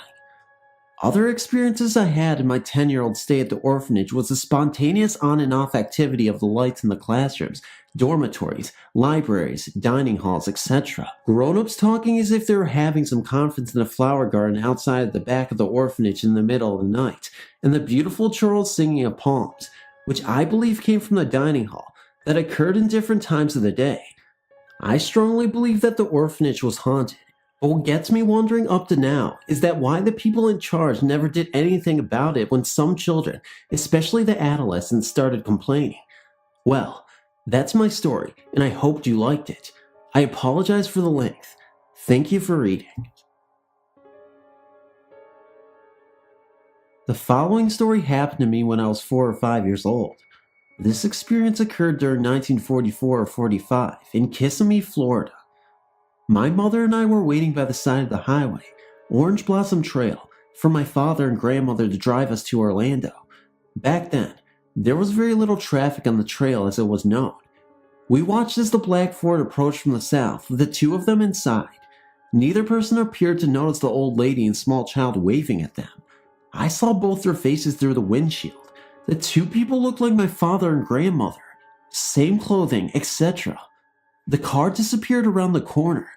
Other experiences I had in my 10-year-old stay at the orphanage was the spontaneous on and off activity of the lights in the classrooms, dormitories, libraries, dining halls, etc. Grown-ups talking as if they were having some conference in a flower garden outside at the back of the orphanage in the middle of the night, and the beautiful chorals singing of poems, which I believe came from the dining hall, that occurred in different times of the day. I strongly believe that the orphanage was haunted. But what gets me wondering up to now is that why the people in charge never did anything about it when some children, especially the adolescents, started complaining. Well, that's my story, and I hoped you liked it. I apologize for the length. Thank you for reading. The following story happened to me when I was 4 or 5 years old. This experience occurred during 1944 or 45 in Kissimmee, Florida. My mother and I were waiting by the side of the highway, Orange Blossom Trail, for my father and grandmother to drive us to Orlando. Back then, there was very little traffic on the trail as it was known. We watched as the black Ford approached from the south, with the two of them inside. Neither person appeared to notice the old lady and small child waving at them. I saw both their faces through the windshield. The two people looked like my father and grandmother. Same clothing, etc. The car disappeared around the corner.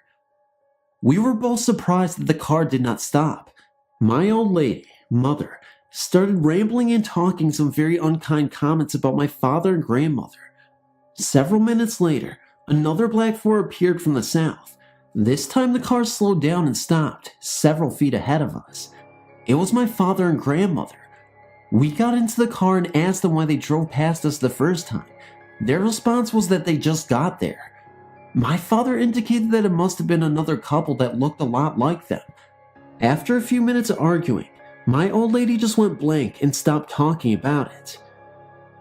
We were both surprised that the car did not stop. My old lady, mother, started rambling and talking some very unkind comments about my father and grandmother. Several minutes later, another black Ford appeared from the south. This time the car slowed down and stopped, several feet ahead of us. It was my father and grandmother. We got into the car and asked them why they drove past us the first time. Their response was that they just got there. My father indicated that it must have been another couple that looked a lot like them. After a few minutes of arguing, my old lady just went blank and stopped talking about it.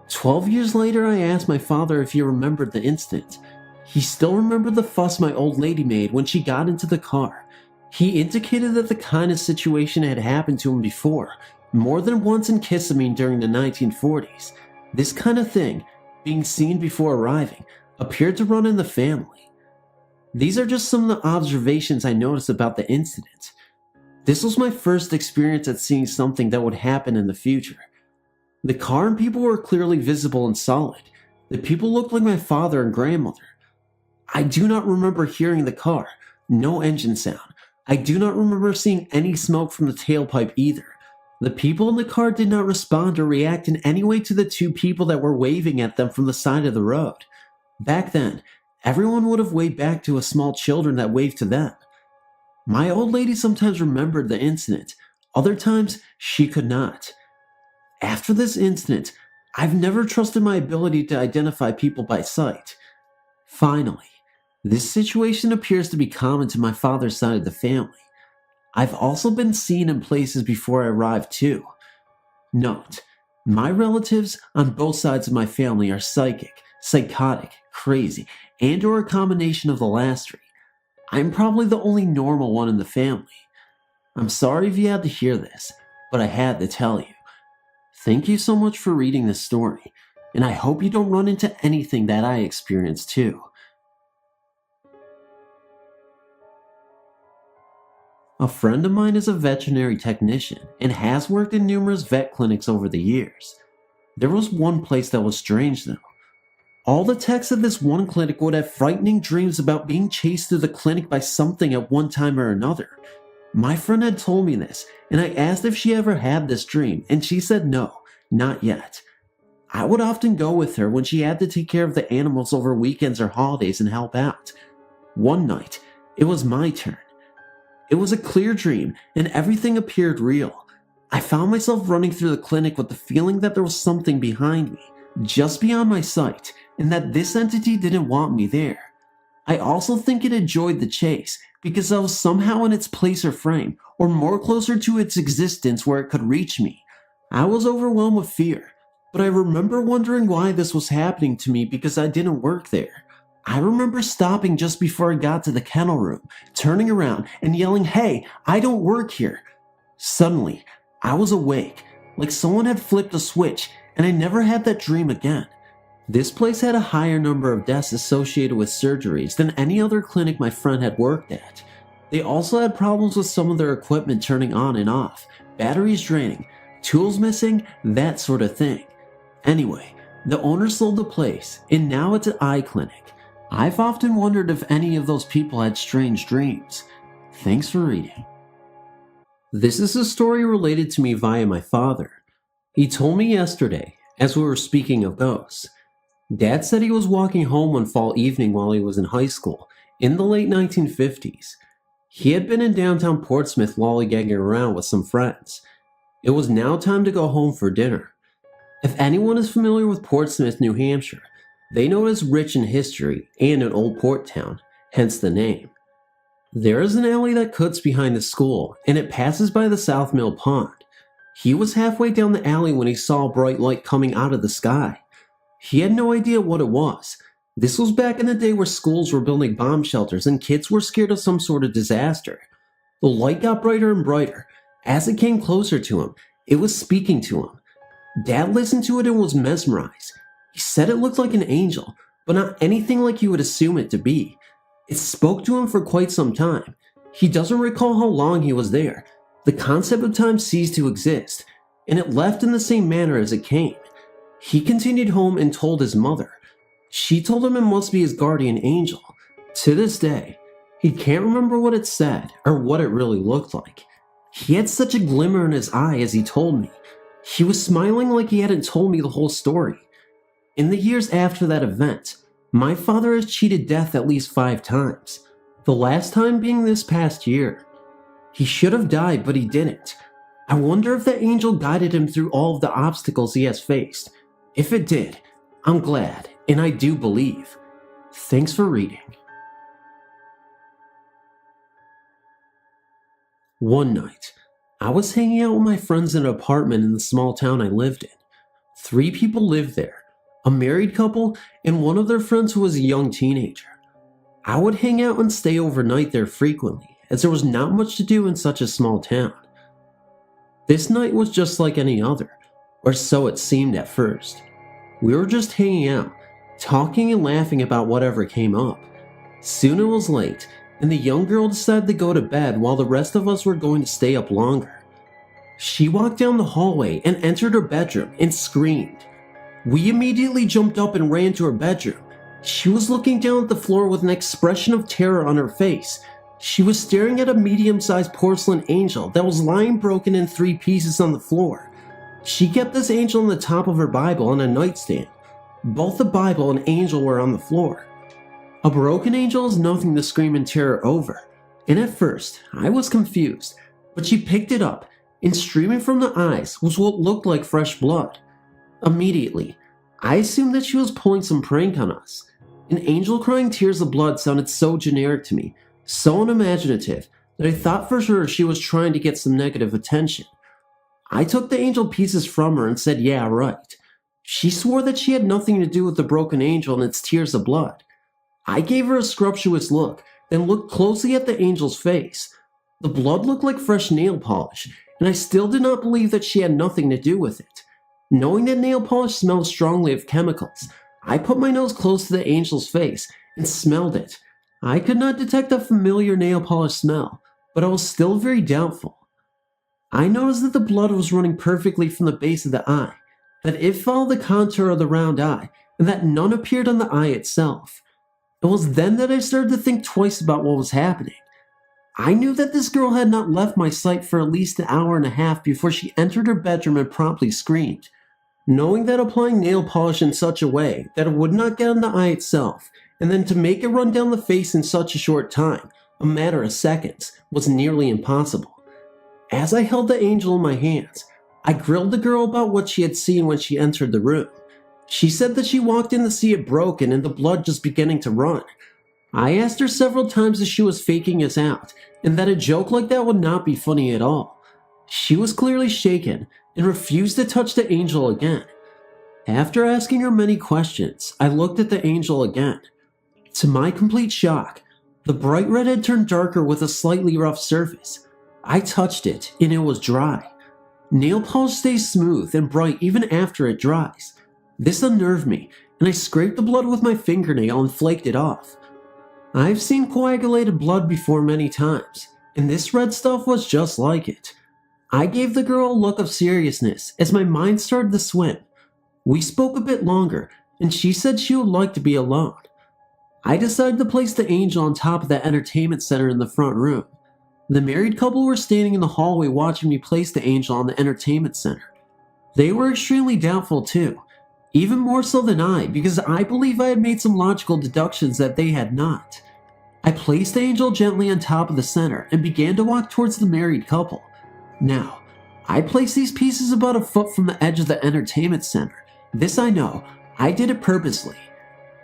12 years later, I asked my father if he remembered the incident. He still remembered the fuss my old lady made when she got into the car. He indicated that the kind of situation had happened to him before, more than once in Kissimmee during the 1940s. This kind of thing, being seen before arriving, appeared to run in the family. These are just some of the observations I noticed about the incident. This was my first experience at seeing something that would happen in the future. The car and people were clearly visible and solid. The people looked like my father and grandmother. I do not remember hearing the car, no engine sound. I do not remember seeing any smoke from the tailpipe either. The people in the car did not respond or react in any way to the two people that were waving at them from the side of the road. Back then, everyone would have waved back to small children that waved to them. My old lady sometimes remembered the incident, other times she could not. After this incident, I've never trusted my ability to identify people by sight. Finally, this situation appears to be common to my father's side of the family. I've also been seen in places before I arrived too. Note, my relatives on both sides of my family are psychic, psychotic, crazy, and or a combination of the last three. I'm probably the only normal one in the family. I'm sorry if you had to hear this, but I had to tell you. Thank you so much for reading this story, and I hope you don't run into anything that I experienced too. A friend of mine is a veterinary technician and has worked in numerous vet clinics over the years. There was one place that was strange though. All the techs at this one clinic would have frightening dreams about being chased through the clinic by something at one time or another. My friend had told me this, and I asked if she ever had this dream, and she said no, not yet. I would often go with her when she had to take care of the animals over weekends or holidays and help out. One night, it was my turn. It was a clear dream, and everything appeared real. I found myself running through the clinic with the feeling that there was something behind me, just beyond my sight, and that this entity didn't want me there. I also think it enjoyed the chase, because I was somehow in its place or frame, or more closer to its existence where it could reach me. I was overwhelmed with fear. but I remember wondering why this was happening to me because I didn't work there. I remember stopping just before I got to the kennel room, turning around and yelling, "Hey, I don't work here." Suddenly, I was awake, like someone had flipped a switch, and I never had that dream again. This place had a higher number of deaths associated with surgeries than any other clinic my friend had worked at. They also had problems with some of their equipment turning on and off, batteries draining, tools missing, that sort of thing. Anyway, the owner sold the place, and now it's an eye clinic. I've often wondered if any of those people had strange dreams. Thanks for reading. This is a story related to me via my father. He told me yesterday, as we were speaking of ghosts. Dad said he was walking home one fall evening while he was in high school, in the late 1950s. He had been in downtown Portsmouth lollygagging around with some friends. It was now time to go home for dinner. If anyone is familiar with Portsmouth, New Hampshire, they know it is rich in history and an old port town, hence the name. There is an alley that cuts behind the school, and it passes by the South Mill Pond. He was halfway down the alley when he saw a bright light coming out of the sky. He had no idea what it was. This was back in the day where schools were building bomb shelters and kids were scared of some sort of disaster. The light got brighter and brighter. As it came closer to him, it was speaking to him. Dad listened to it and was mesmerized. He said it looked like an angel, but not anything like you would assume it to be. It spoke to him for quite some time. He doesn't recall how long he was there. The concept of time ceased to exist, and it left in the same manner as it came. He continued home and told his mother. She told him it must be his guardian angel. To this day, he can't remember what it said or what it really looked like. He had such a glimmer in his eye as he told me. He was smiling like he hadn't told me the whole story. In the years after that event, my father has cheated death at least 5 times, the last time being this past year. He should have died, but he didn't. I wonder if that angel guided him through all of the obstacles he has faced. If it did, I'm glad, and I do believe. Thanks for reading. One night, I was hanging out with my friends in an apartment in the small town I lived in. 3 people lived there, a married couple and one of their friends who was a young teenager. I would hang out and stay overnight there frequently, as there was not much to do in such a small town. This night was just like any other, or so it seemed at first. We were just hanging out, talking and laughing about whatever came up. Soon it was late, and the young girl decided to go to bed while the rest of us were going to stay up longer. She walked down the hallway and entered her bedroom and screamed. We immediately jumped up and ran to her bedroom. She was looking down at the floor with an expression of terror on her face. She was staring at a medium-sized porcelain angel that was lying broken in 3 pieces on the floor. She kept this angel on the top of her Bible on a nightstand. Both the Bible and angel were on the floor. A broken angel is nothing to scream in terror over, and at first I was confused, but she picked it up, and streaming from the eyes was what looked like fresh blood. Immediately, I assumed that she was pulling some prank on us. An angel crying tears of blood sounded so generic to me, so unimaginative, that I thought for sure she was trying to get some negative attention. I took the angel pieces from her and said, yeah, right. She swore that she had nothing to do with the broken angel and its tears of blood. I gave her a scrumptious look, then looked closely at the angel's face. The blood looked like fresh nail polish, and I still did not believe that she had nothing to do with it. Knowing that nail polish smells strongly of chemicals, I put my nose close to the angel's face and smelled it. I could not detect a familiar nail polish smell, but I was still very doubtful. I noticed that the blood was running perfectly from the base of the eye, that it followed the contour of the round eye, and that none appeared on the eye itself. It was then that I started to think twice about what was happening. I knew that this girl had not left my sight for at least an hour and a half before she entered her bedroom and promptly screamed. Knowing that applying nail polish in such a way that it would not get on the eye itself, and then to make it run down the face in such a short time, a matter of seconds, was nearly impossible. As I held the angel in my hands, I grilled the girl about what she had seen when she entered the room. She said that she walked in to see it broken and the blood just beginning to run. I asked her several times if she was faking us out, and that a joke like that would not be funny at all. She was clearly shaken and refused to touch the angel again. After asking her many questions, I looked at the angel again. To my complete shock, the bright red had turned darker with a slightly rough surface. I touched it, and it was dry. Nail polish stays smooth and bright even after it dries. This unnerved me, and I scraped the blood with my fingernail and flaked it off. I've seen coagulated blood before many times, and this red stuff was just like it. I gave the girl a look of seriousness as my mind started to swim. We spoke a bit longer, and she said she would like to be alone. I decided to place the angel on top of the entertainment center in the front room. The married couple were standing in the hallway watching me place the angel on the entertainment center. They were extremely doubtful too, even more so than I, because I believe I had made some logical deductions that they had not. I placed the angel gently on top of the center and began to walk towards the married couple. Now, I placed these pieces about a foot from the edge of the entertainment center. This I know, I did it purposely.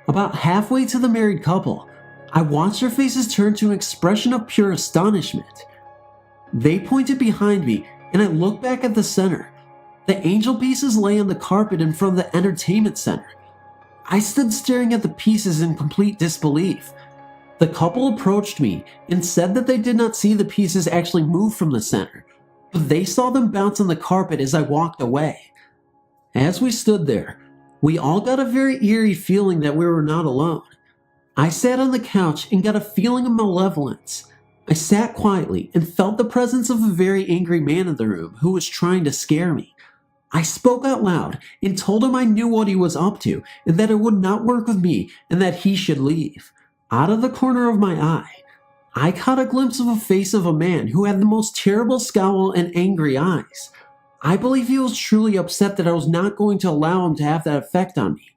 About halfway to the married couple, I watched their faces turn to an expression of pure astonishment. They pointed behind me, and I looked back at the center. The angel pieces lay on the carpet in front of the entertainment center. I stood staring at the pieces in complete disbelief. The couple approached me and said that they did not see the pieces actually move from the center, but they saw them bounce on the carpet as I walked away. As we stood there, we all got a very eerie feeling that we were not alone. I sat on the couch and got a feeling of malevolence. I sat quietly and felt the presence of a very angry man in the room who was trying to scare me. I spoke out loud and told him I knew what he was up to and that it would not work with me and that he should leave. Out of the corner of my eye, I caught a glimpse of a face of a man who had the most terrible scowl and angry eyes. I believe he was truly upset that I was not going to allow him to have that effect on me.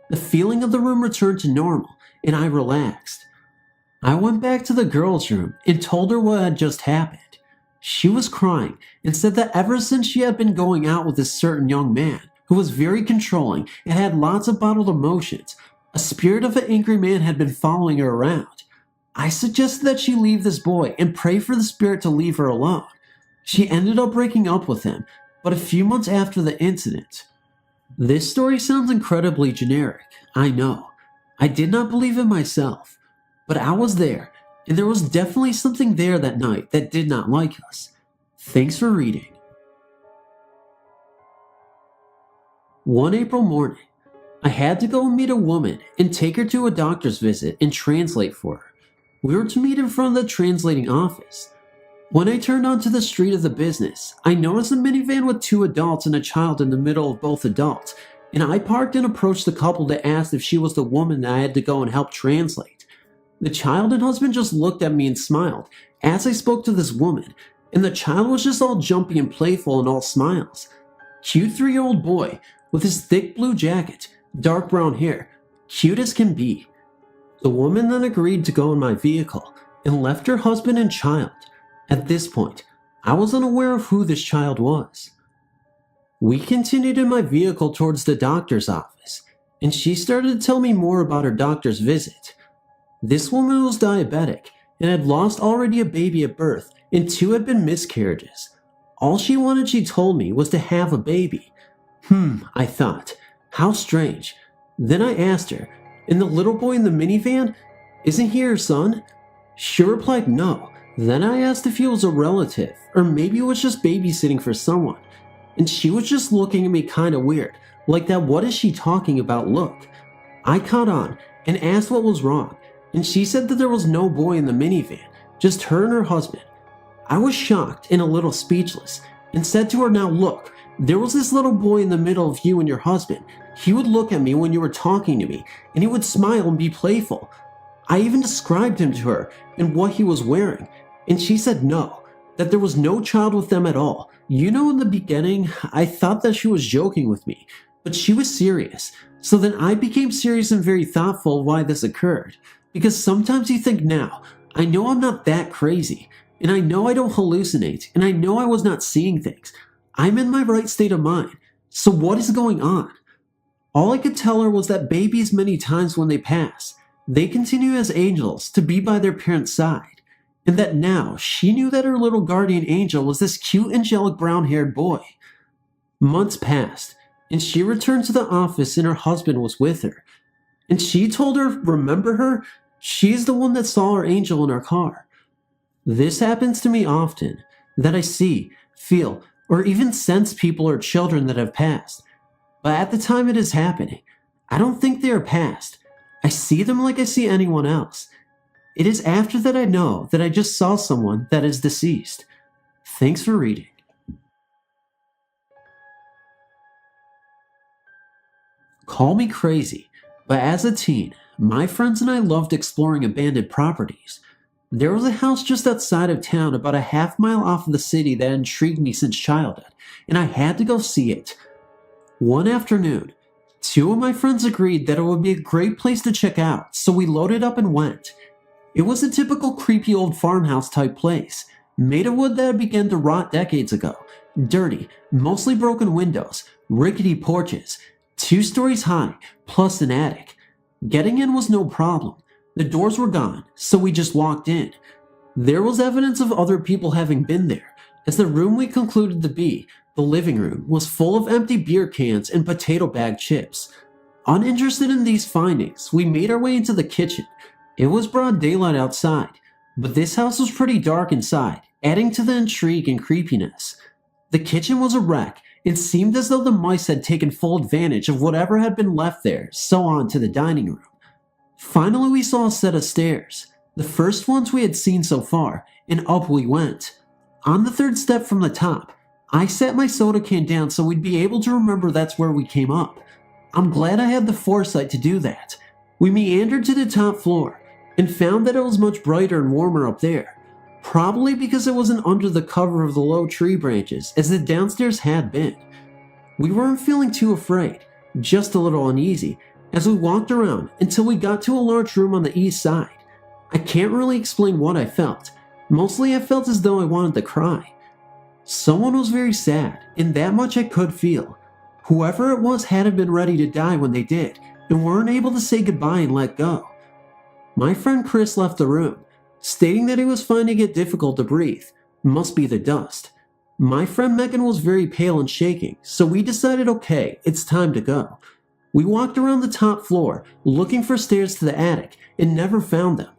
The feeling of the room returned to normal, and I relaxed. I went back to the girl's room and told her what had just happened. She was crying and said that ever since she had been going out with this certain young man, who was very controlling and had lots of bottled emotions, a spirit of an angry man had been following her around. I suggested that she leave this boy and pray for the spirit to leave her alone. She ended up breaking up with him, but a few months after the incident. This story sounds incredibly generic, I know. I did not believe it myself, but I was there, and there was definitely something there that night that did not like us. Thanks for reading. One April morning, I had to go and meet a woman and take her to a doctor's visit and translate for her. We were to meet in front of the translating office. When I turned onto the street of the business, I noticed a minivan with two adults and a child in the middle of both adults, and I parked and approached the couple to ask if she was the woman that I had to go and help translate. The child and husband just looked at me and smiled as I spoke to this woman, and the child was just all jumpy and playful and all smiles. Cute 3-year-old boy with his thick blue jacket, dark brown hair, cute as can be. The woman then agreed to go in my vehicle and left her husband and child. At this point, I was unaware of who this child was. We continued in my vehicle towards the doctor's office, and she started to tell me more about her doctor's visit. This woman was diabetic and had lost already a baby at birth, and 2 had been miscarriages. All she wanted, she told me, was to have a baby. I thought, how strange. Then I asked her, and the little boy in the minivan, isn't he your son? She replied no. Then I asked if he was a relative, or maybe it was just babysitting for someone, and she was just looking at me kinda weird, like that what is she talking about look. I caught on, and asked what was wrong, and she said that there was no boy in the minivan, just her and her husband. I was shocked and a little speechless, and said to her, now look, there was this little boy in the middle of you and your husband. He would look at me when you were talking to me, and he would smile and be playful. I even described him to her and what he was wearing, and she said no, that there was no child with them at all. You know, in the beginning, I thought that she was joking with me, but she was serious. So then I became serious and very thoughtful of why this occurred, because sometimes you think now, I know I'm not that crazy, and I know I don't hallucinate, and I know I was not seeing things. I'm in my right state of mind, so what is going on? All I could tell her was that babies many times when they pass, they continue as angels to be by their parents' side, and that now she knew that her little guardian angel was this cute angelic brown-haired boy. Months passed, and she returned to the office and her husband was with her. And she told her, remember her? She's the one that saw her angel in her car. This happens to me often, that I see, feel, or even sense people or children that have passed. But at the time it is happening, I don't think they are past. I see them like I see anyone else. It is after that I know that I just saw someone that is deceased. Thanks for reading. Call me crazy, but as a teen, my friends and I loved exploring abandoned properties. There was a house just outside of town about a half-mile off of the city that intrigued me since childhood, and I had to go see it. One afternoon, two of my friends agreed that it would be a great place to check out, so we loaded up and went. It was a typical creepy old farmhouse type place, made of wood that had begun to rot decades ago, dirty, mostly broken windows, rickety porches, 2 stories high, plus an attic. Getting in was no problem. The doors were gone, so we just walked in. There was evidence of other people having been there, as the room we concluded to be, the living room, was full of empty beer cans and potato bag chips. Uninterested in these findings, we made our way into the kitchen. It was broad daylight outside, but this house was pretty dark inside, adding to the intrigue and creepiness. The kitchen was a wreck. It seemed as though the mice had taken full advantage of whatever had been left there, so on to the dining room. Finally, we saw a set of stairs, the first ones we had seen so far, and up we went. On the 3rd step from the top, I set my soda can down so we'd be able to remember that's where we came up. I'm glad I had the foresight to do that. We meandered to the top floor, and found that it was much brighter and warmer up there. Probably because it wasn't under the cover of the low tree branches as the downstairs had been. We weren't feeling too afraid, just a little uneasy, as we walked around until we got to a large room on the east side. I can't really explain what I felt. Mostly I felt as though I wanted to cry. Someone was very sad, and that much I could feel. Whoever it was hadn't been ready to die when they did, and weren't able to say goodbye and let go. My friend Chris left the room, stating that he was finding it difficult to breathe. Must be the dust. My friend Megan was very pale and shaking, so we decided okay, it's time to go. We walked around the top floor, looking for stairs to the attic, and never found them.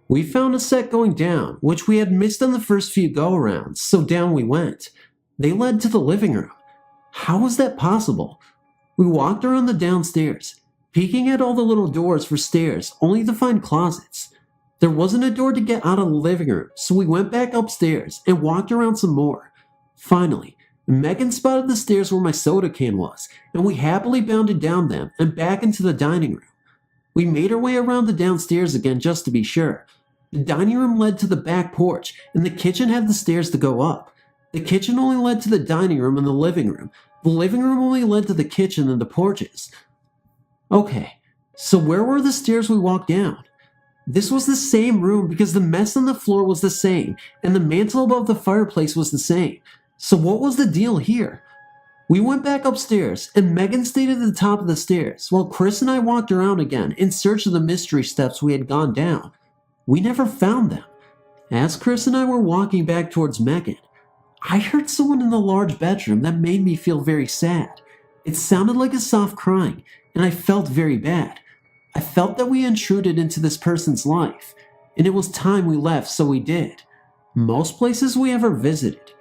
We found a set going down, which we had missed on the first few go-arounds, so down we went. They led to the living room. How was that possible? We walked around the downstairs, peeking at all the little doors for stairs, only to find closets. There wasn't a door to get out of the living room, so we went back upstairs and walked around some more. Finally, Megan spotted the stairs where my soda can was, and we happily bounded down them and back into the dining room. We made our way around the downstairs again just to be sure. The dining room led to the back porch, and the kitchen had the stairs to go up. The kitchen only led to the dining room and the living room. The living room only led to the kitchen and the porches. Okay, so where were the stairs we walked down? This was the same room because the mess on the floor was the same, and the mantel above the fireplace was the same. So what was the deal here? We went back upstairs, and Megan stayed at the top of the stairs, while Chris and I walked around again in search of the mystery steps we had gone down. We never found them. As Chris and I were walking back towards Megan, I heard someone in the large bedroom that made me feel very sad. It sounded like a soft crying, and I felt very bad. I felt that we intruded into this person's life, and it was time we left, so we did. Most places we ever visited,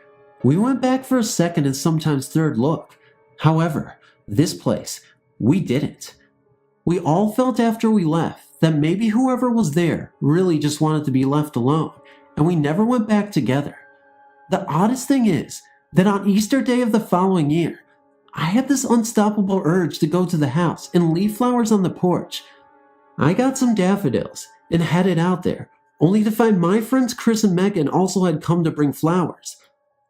we went back for a second and sometimes third look. However, this place, we didn't. We all felt after we left that maybe whoever was there really just wanted to be left alone, and we never went back together. The oddest thing is that on Easter Day of the following year, I had this unstoppable urge to go to the house and leave flowers on the porch. I got some daffodils and headed out there, only to find my friends Chris and Megan also had come to bring flowers.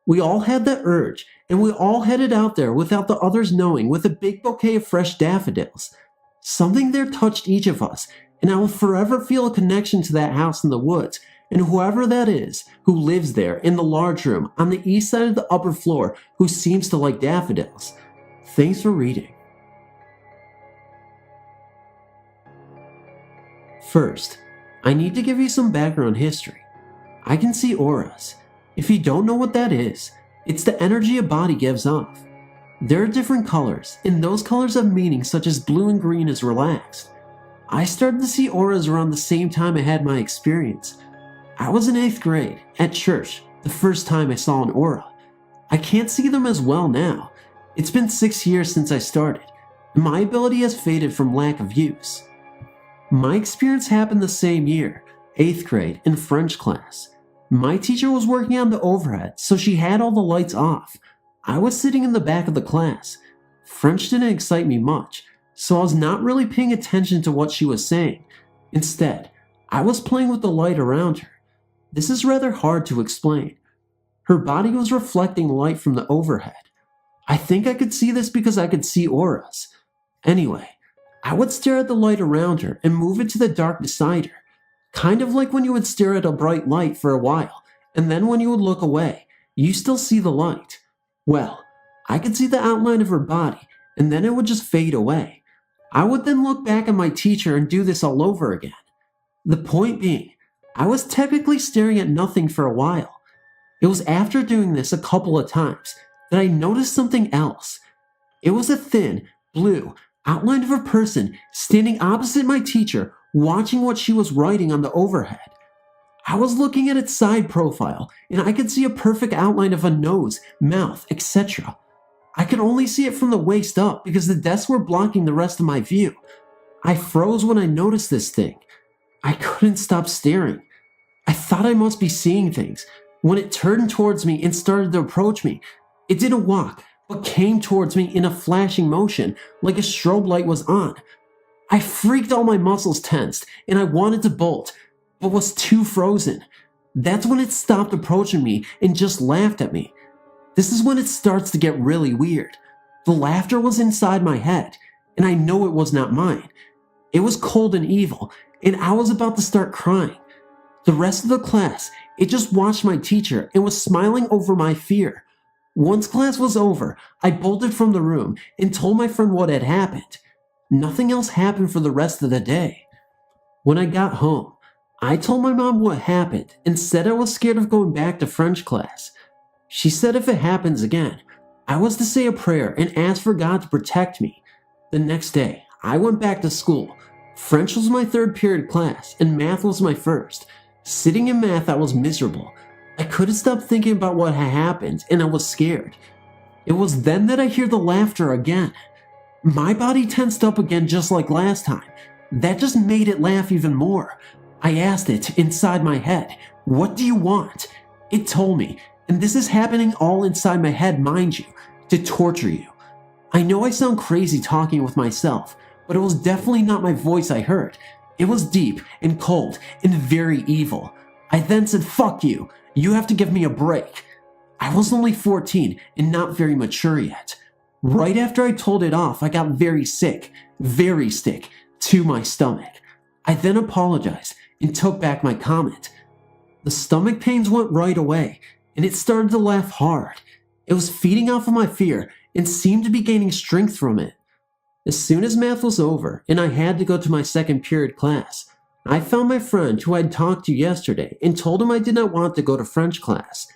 We all had that urge, and we all headed out there without the others knowing with a big bouquet of fresh daffodils. Something there touched each of us, and I will forever feel a connection to that house in the woods, and whoever that is who lives there in the large room on the east side of the upper floor who seems to like daffodils. Thanks for reading. First, I need to give you some background history. I can see auras. If you don't know what that is, it's the energy a body gives off. There are different colors, and those colors have meanings such as blue and green is relaxed. I started to see auras around the same time I had my experience. I was in 8th grade, at church, the first time I saw an aura. I can't see them as well now. It's been 6 years since I started, and my ability has faded from lack of use. My experience happened the same year, 8th grade, in French class. My teacher was working on the overhead, so she had all the lights off. I was sitting in the back of the class. French didn't excite me much, so I was not really paying attention to what she was saying. Instead, I was playing with the light around her. This is rather hard to explain. Her body was reflecting light from the overhead. I think I could see this because I could see auras. Anyway, I would stare at the light around her and move into the dark beside her. Kind of like when you would stare at a bright light for a while, and then when you would look away, you still see the light. Well, I could see the outline of her body, and then it would just fade away. I would then look back at my teacher and do this all over again. The point being, I was technically staring at nothing for a while. It was after doing this a couple of times that I noticed something else. It was a thin, blue outline of a person standing opposite my teacher, watching what she was writing on the overhead. I was looking at its side profile, and I could see a perfect outline of a nose, mouth, etc. I could only see it from the waist up because the desks were blocking the rest of my view. I froze when I noticed this thing. I couldn't stop staring. I thought I must be seeing things. When it turned towards me and started to approach me, it didn't walk, but came towards me in a flashing motion, like a strobe light was on. I freaked, all my muscles tensed, and I wanted to bolt, but was too frozen. That's when it stopped approaching me and just laughed at me. This is when it starts to get really weird. The laughter was inside my head, and I know it was not mine. It was cold and evil, and I was about to start crying. The rest of the class, it just watched my teacher and was smiling over my fear. Once class was over, I bolted from the room and told my friend what had happened. Nothing else happened for the rest of the day. When I got home, I told my mom what happened and said I was scared of going back to French class. She said if it happens again, I was to say a prayer and ask for God to protect me. The next day, I went back to school. French was my 3rd period class and math was my 1st. Sitting in math, I was miserable. I couldn't stop thinking about what had happened and I was scared. It was then that I hear the laughter again. My body tensed up again just like last time. That just made it laugh even more. I asked it inside my head, "What do you want?" It told me, and this is happening all inside my head, mind you, to torture you. I know I sound crazy talking with myself, but it was definitely not my voice I heard. It was deep and cold and very evil. I then said, "Fuck you. You have to give me a break." I was only 14 and not very mature yet. Right after I told it off, I got very sick to my stomach. I then apologized and took back my comment. The stomach pains went right away, and it started to laugh hard. It was feeding off of my fear and seemed to be gaining strength from it. As soon as math was over and I had to go to my 2nd period class, I found my friend who I had talked to yesterday and told him I did not want to go to French class.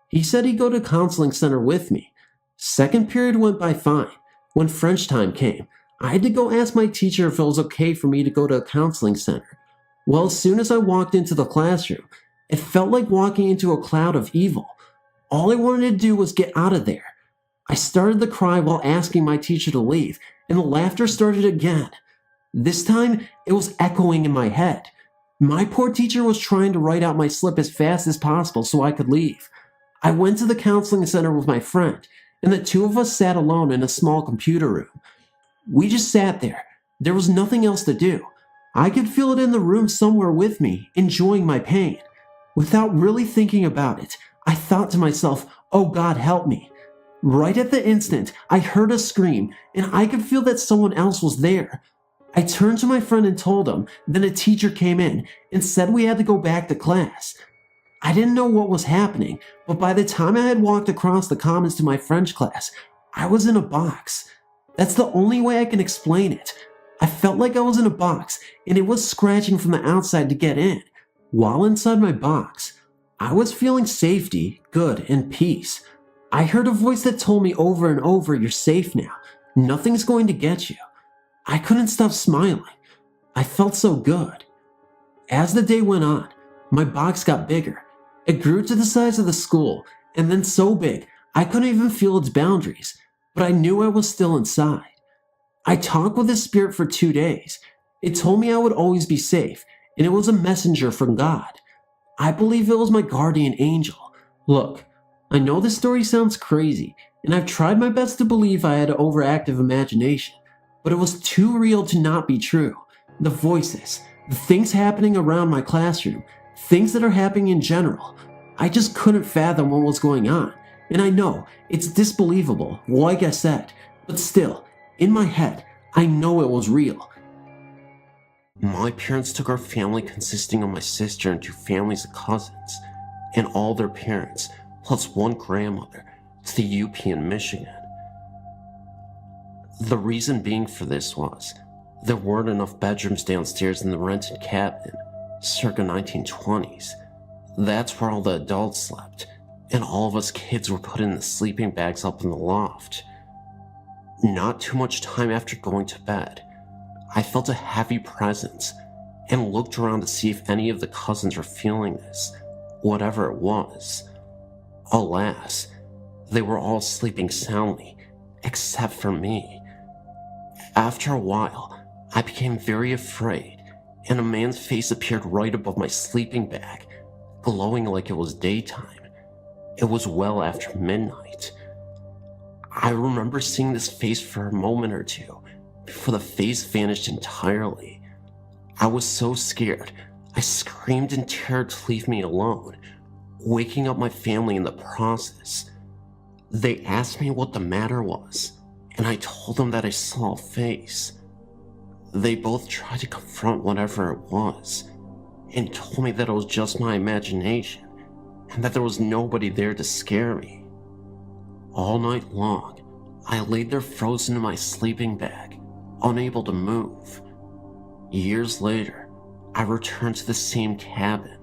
He said he'd go to counseling center with me. 2nd period went by fine. When French time came, I had to go ask my teacher if it was okay for me to go to a counseling center. Well, as soon as I walked into the classroom, it felt like walking into a cloud of evil. All I wanted to do was get out of there. I started to cry while asking my teacher to leave, and the laughter started again. This time, it was echoing in my head. My poor teacher was trying to write out my slip as fast as possible so I could leave. I went to the counseling center with my friend, and the two of us sat alone in a small computer room. We just sat there. There was nothing else to do. I could feel it in the room somewhere with me, enjoying my pain. Without really thinking about it, I thought to myself, "Oh God, help me." Right at the instant, I heard a scream, and I could feel that someone else was there. I turned to my friend and told him, then a teacher came in and said we had to go back to class. I didn't know what was happening, but by the time I had walked across the commons to my French class, I was in a box. That's the only way I can explain it. I felt like I was in a box, and it was scratching from the outside to get in. While inside my box, I was feeling safety, good, and peace. I heard a voice that told me over and over, "You're safe now. Nothing's going to get you." I couldn't stop smiling. I felt so good. As the day went on, my box got bigger. It grew to the size of the school, and then so big I couldn't even feel its boundaries, but I knew I was still inside. I talked with the spirit for 2 days. It told me I would always be safe, and it was a messenger from God. I believe it was my guardian angel. Look, I know this story sounds crazy, and I've tried my best to believe I had an overactive imagination, but it was too real to not be true. The voices, the things happening around my classroom, things that are happening in general. I just couldn't fathom what was going on, and I know it's disbelievable, like I said, but still, in my head, I know it was real. My parents took our family consisting of my sister and 2 families of cousins, and all their parents, plus 1 grandmother, to the UP in Michigan. The reason being for this was, there weren't enough bedrooms downstairs in the rented cabin, circa 1920s. That's where all the adults slept, and all of us kids were put in the sleeping bags up in the loft. Not too much time after going to bed, I felt a heavy presence and looked around to see if any of the cousins were feeling this, whatever it was. Alas, they were all sleeping soundly, except for me. After a while, I became very afraid, and a man's face appeared right above my sleeping bag, glowing like it was daytime. It was well after midnight. I remember seeing this face for a moment or two, before the face vanished entirely. I was so scared, I screamed in terror to leave me alone, waking up my family in the process. They asked me what the matter was, and I told them that I saw a face. They both tried to confront whatever it was, and told me that it was just my imagination, and that there was nobody there to scare me. All night long, I laid there frozen in my sleeping bag, unable to move. Years later, I returned to the same cabin.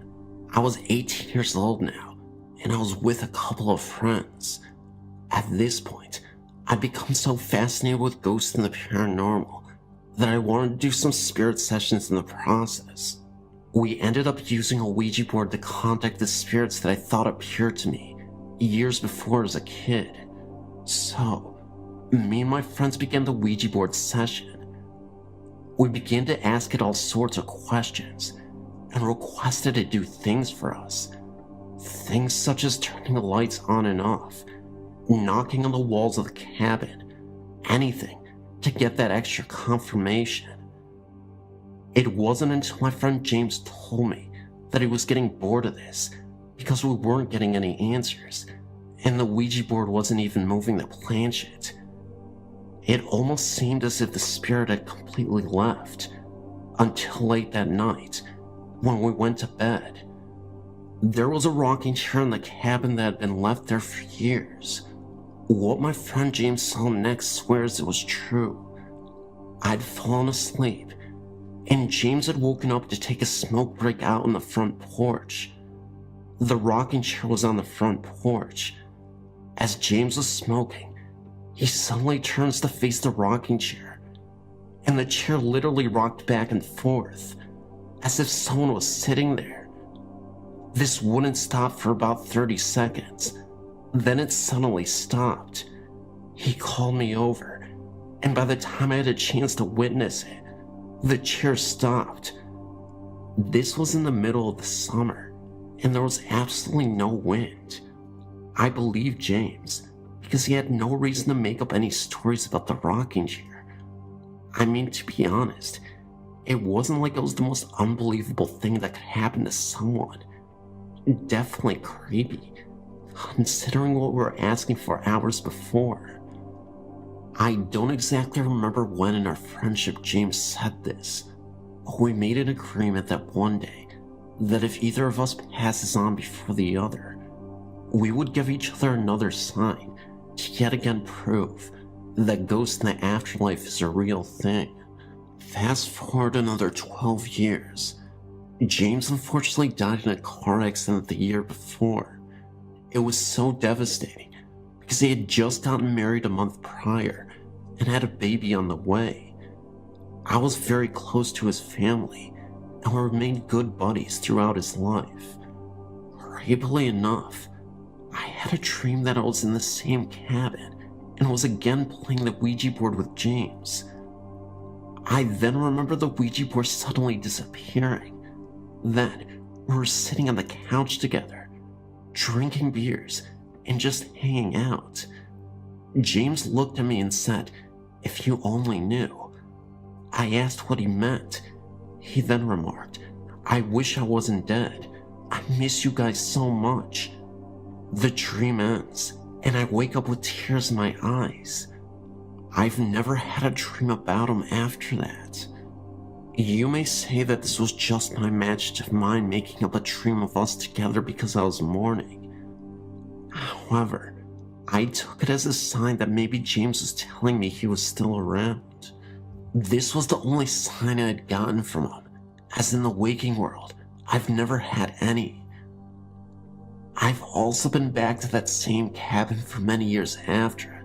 I was 18 years old now, and I was with a couple of friends. At this point, I'd become so fascinated with ghosts and the paranormal that I wanted to do some spirit sessions in the process. We ended up using a Ouija board to contact the spirits that I thought appeared to me years before as a kid. So, me and my friends began the Ouija board session. We began to ask it all sorts of questions, and requested it do things for us. Things such as turning the lights on and off, knocking on the walls of the cabin, anything to get that extra confirmation. It wasn't until my friend James told me that he was getting bored of this because we weren't getting any answers, and the Ouija board wasn't even moving the planchette. It almost seemed as if the spirit had completely left, until late that night, when we went to bed. There was a rocking chair in the cabin that had been left there for years. What my friend James saw next swears it was true. I'd fallen asleep, and James had woken up to take a smoke break out on the front porch. The rocking chair was on the front porch. As James was smoking, he suddenly turns to face the rocking chair, and the chair literally rocked back and forth, as if someone was sitting there. This wouldn't stop for about 30 seconds, then it suddenly stopped. He called me over, and by the time I had a chance to witness it, the chair stopped. This was in the middle of the summer, and there was absolutely no wind. I believed James, because he had no reason to make up any stories about the rocking chair. I mean, to be honest, it wasn't like it was the most unbelievable thing that could happen to someone. Definitely creepy, considering what we were asking for hours before. I don't exactly remember when in our friendship James said this, but we made an agreement that one day, that if either of us passes on before the other, we would give each other another sign to yet again prove that ghosts in the afterlife is a real thing. Fast forward another 12 years. James unfortunately died in a car accident the year before. It was so devastating because he had just gotten married a month prior and had a baby on the way. I was very close to his family and we remained good buddies throughout his life. Creepily enough, I had a dream that I was in the same cabin and was again playing the Ouija board with James. I then remember the Ouija board suddenly disappearing. Then, we were sitting on the couch together, drinking beers, and just hanging out. James looked at me and said, "If you only knew." I asked what he meant. He then remarked, "I wish I wasn't dead. I miss you guys so much." The dream ends, and I wake up with tears in my eyes. I've never had a dream about him after that. You may say that this was just my imagination mind making up a dream of us together because I was mourning. However, I took it as a sign that maybe James was telling me he was still around. This was the only sign I had gotten from him, as in the waking world, I've never had any. I've also been back to that same cabin for many years after,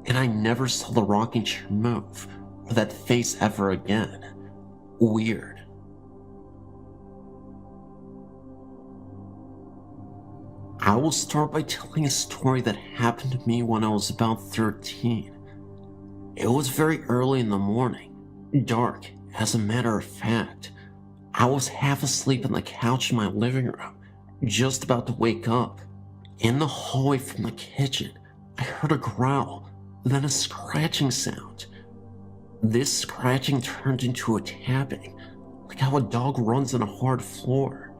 and I never saw the rocking chair move, or that face ever again. Weird. I will start by telling a story that happened to me when I was about 13. It was very early in the morning, dark, as a matter of fact. I was half asleep on the couch in my living room, just about to wake up. In the hallway from the kitchen, I heard a growl, then a scratching sound. This scratching turned into a tapping, like how a dog runs on a hard floor.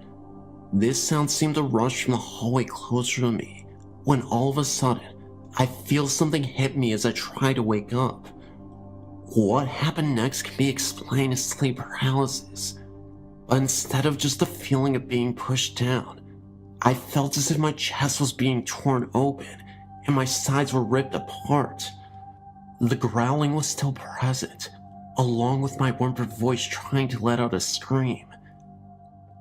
This sound seemed to rush from the hallway closer to me, when all of a sudden, I feel something hit me as I try to wake up. What happened next can be explained as sleep paralysis, but instead of just the feeling of being pushed down, I felt as if my chest was being torn open and my sides were ripped apart. The growling was still present, along with my whimpered voice trying to let out a scream.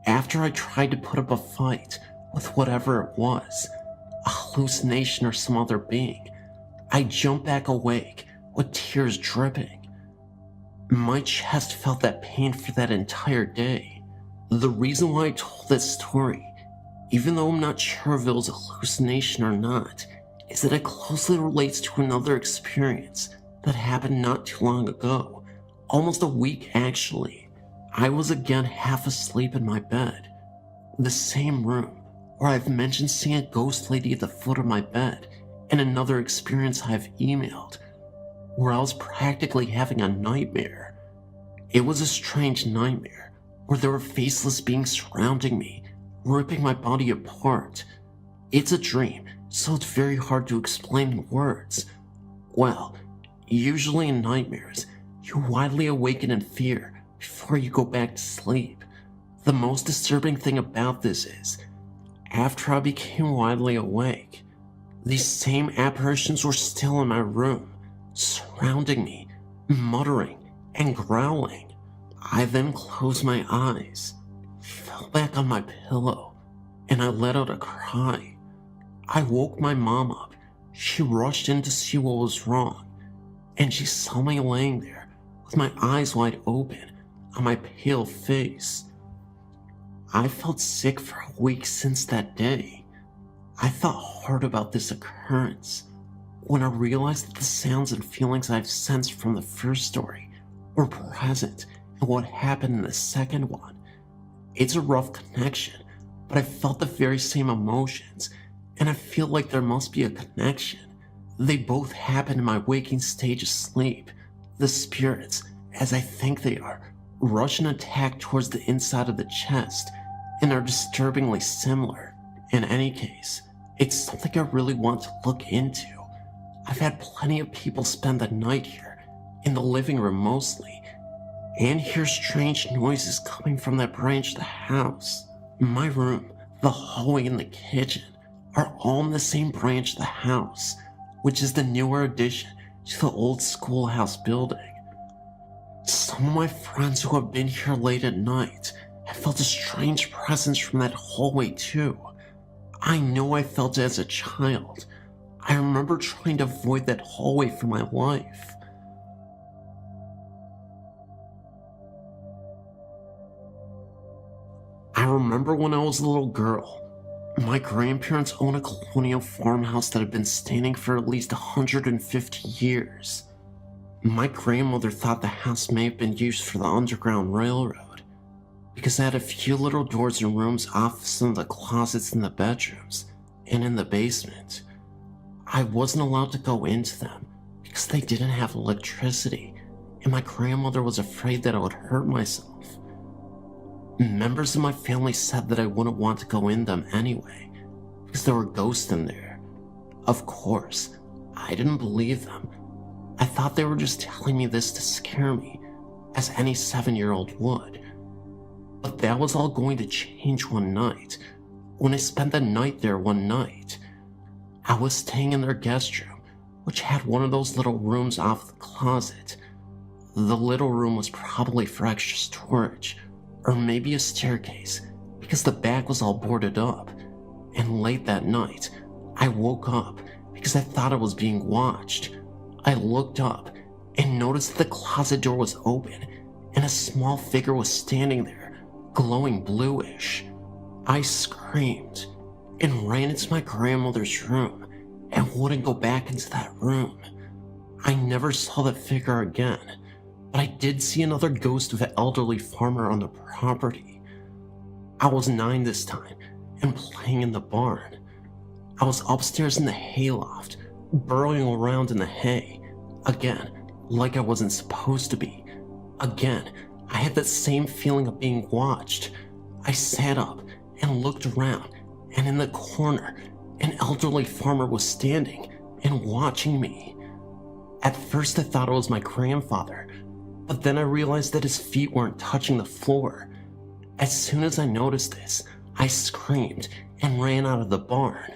After I tried to put up a fight with whatever it was, a hallucination or some other being, I jumped back awake with tears dripping. My chest felt that pain for that entire day. The reason why I told this story, even though I'm not sure if it was a hallucination or not, is that it closely relates to another experience that happened not too long ago, almost a week actually. I was again half asleep in my bed, the same room where I've mentioned seeing a ghost lady at the foot of my bed, and another experience I've emailed, where I was practically having a nightmare. It was a strange nightmare, where there were faceless beings surrounding me, ripping my body apart. It's a dream, so it's very hard to explain in words. Well, usually in nightmares, you widely awaken in fear before you go back to sleep. The most disturbing thing about this is, after I became widely awake, these same apparitions were still in my room, surrounding me, muttering and growling. I then closed my eyes, fell back on my pillow, and I let out a cry. I woke my mom up. She rushed in to see what was wrong, and she saw me laying there with my eyes wide open on my pale face. I felt sick for a week since that day. I thought hard about this occurrence when I realized that the sounds and feelings I've sensed from the first story were present in what happened in the second one. It's a rough connection, but I felt the very same emotions, and I feel like there must be a connection. They both happen in my waking stage of sleep. The spirits, as I think they are, rush and attack towards the inside of the chest, and are disturbingly similar. In any case, it's something I really want to look into. I've had plenty of people spend the night here, in the living room mostly, and hear strange noises coming from that branch of the house. My room, the hallway, and the kitchen are all in the same branch of the house, which is the newer addition to the old schoolhouse building. Some of my friends who have been here late at night have felt a strange presence from that hallway too. I know I felt it as a child. I remember trying to avoid that hallway for my life. I remember when I was a little girl, my grandparents owned a colonial farmhouse that had been standing for at least 150 years. My grandmother thought the house may have been used for the Underground Railroad, because it had a few little doors and rooms off some of the closets in the bedrooms and in the basement. I wasn't allowed to go into them because they didn't have electricity, and my grandmother was afraid that I would hurt myself. Members of my family said that I wouldn't want to go in them anyway, because there were ghosts in there. Of course, I didn't believe them. I thought they were just telling me this to scare me, as any 7-year-old would. But that was all going to change one night, when I spent the night there one night. I was staying in their guest room, which had one of those little rooms off the closet. The little room was probably for extra storage, or maybe a staircase, because the back was all boarded up. And late that night, I woke up because I thought I was being watched. I looked up and noticed that the closet door was open and a small figure was standing there, glowing bluish. I screamed and ran into my grandmother's room and wouldn't go back into that room. I never saw that figure again, but I did see another ghost of an elderly farmer on the property. I was 9 this time and playing in the barn. I was upstairs in the hayloft, burrowing around in the hay. Again, like I wasn't supposed to be. Again, I had that same feeling of being watched. I sat up and looked around, and in the corner, an elderly farmer was standing and watching me. At first I thought it was my grandfather, but then I realized that his feet weren't touching the floor. As soon as I noticed this, I screamed and ran out of the barn.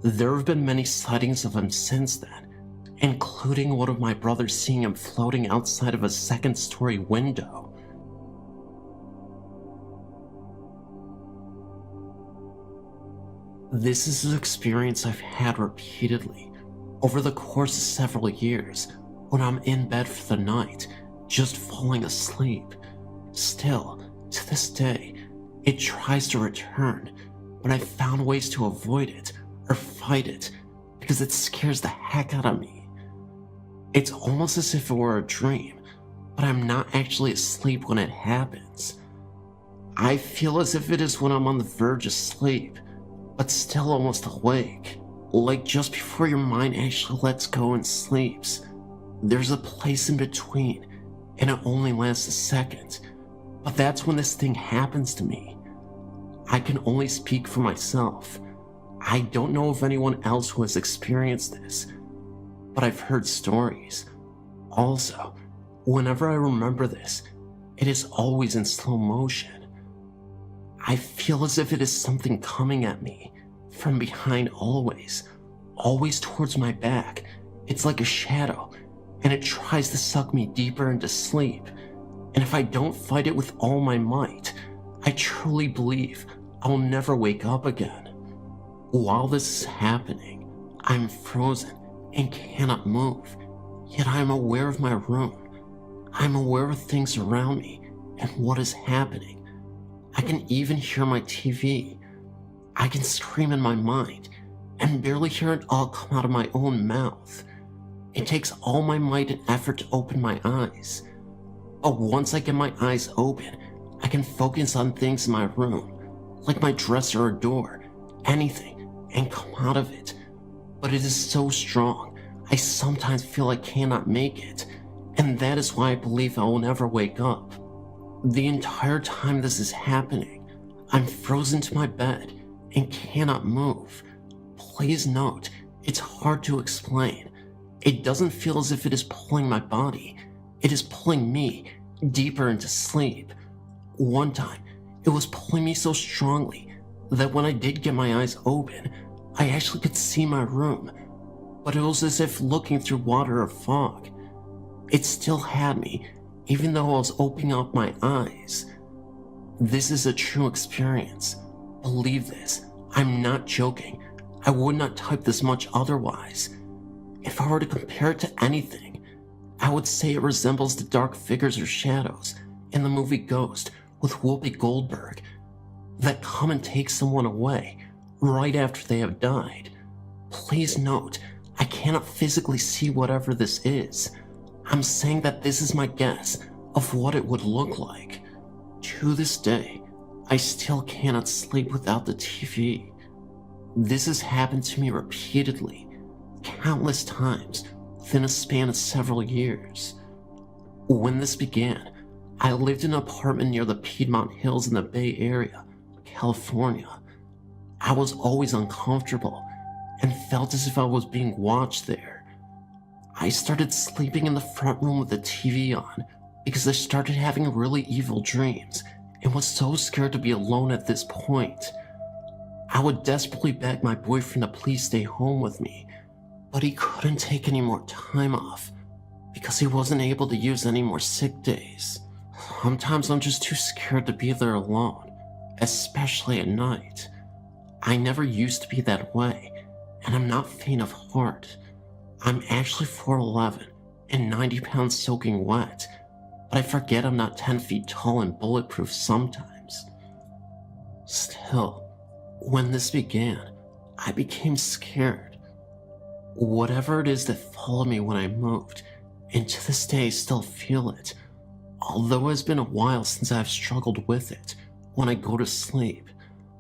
There have been many sightings of him since then, including one of my brothers seeing him floating outside of a second-story window. This is an experience I've had repeatedly over the course of several years when I'm in bed for the night, just falling asleep. Still, to this day, it tries to return, but I've found ways to avoid it or fight it because it scares the heck out of me. It's almost as if it were a dream, but I'm not actually asleep when it happens. I feel as if it is when I'm on the verge of sleep, but still almost awake, like just before your mind actually lets go and sleeps. There's a place in between, and it only lasts a second, but that's when this thing happens to me. I can only speak for myself. I don't know of anyone else who has experienced this, but I've heard stories. Also, whenever I remember this, it is always in slow motion. I feel as if it is something coming at me from behind always towards my back. It's like a shadow, and it tries to suck me deeper into sleep. And if I don't fight it with all my might, I truly believe I'll never wake up again. While this is happening, I'm frozen and cannot move, yet I'm aware of my room. I'm aware of things around me and what is happening. I can even hear my TV. I can scream in my mind and barely hear it all come out of my own mouth. It takes all my might and effort to open my eyes. But once I get my eyes open, I can focus on things in my room, like my dresser or door, anything, and come out of it. But it is so strong, I sometimes feel I cannot make it, and that is why I believe I will never wake up. The entire time this is happening, I'm frozen to my bed and cannot move. Please note, it's hard to explain. It doesn't feel as if it is pulling my body. It is pulling me deeper into sleep. One time, it was pulling me so strongly that when I did get my eyes open, I actually could see my room, but it was as if looking through water or fog. It still had me, even though I was opening up my eyes. This is a true experience. Believe this, I'm not joking. I would not type this much otherwise. If I were to compare it to anything, I would say it resembles the dark figures or shadows in the movie Ghost with Whoopi Goldberg that come and take someone away right after they have died. Please note, I cannot physically see whatever this is. I'm saying that this is my guess of what it would look like. To this day, I still cannot sleep without the TV. This has happened to me repeatedly, countless times within a span of several years. When this began, I lived in an apartment near the Piedmont Hills in the Bay Area, California. I was always uncomfortable and felt as if I was being watched there. I started sleeping in the front room with the TV on because I started having really evil dreams and was so scared to be alone at this point. I would desperately beg my boyfriend to please stay home with me, but he couldn't take any more time off because he wasn't able to use any more sick days. Sometimes I'm just too scared to be there alone, especially at night. I never used to be that way, and I'm not faint of heart. I'm actually 4'11" and 90 pounds soaking wet, but I forget I'm not 10 feet tall and bulletproof sometimes. Still, when this began, I became scared. Whatever it is that followed me when I moved, and to this day I still feel it, although it's been a while since I've struggled with it. When I go to sleep,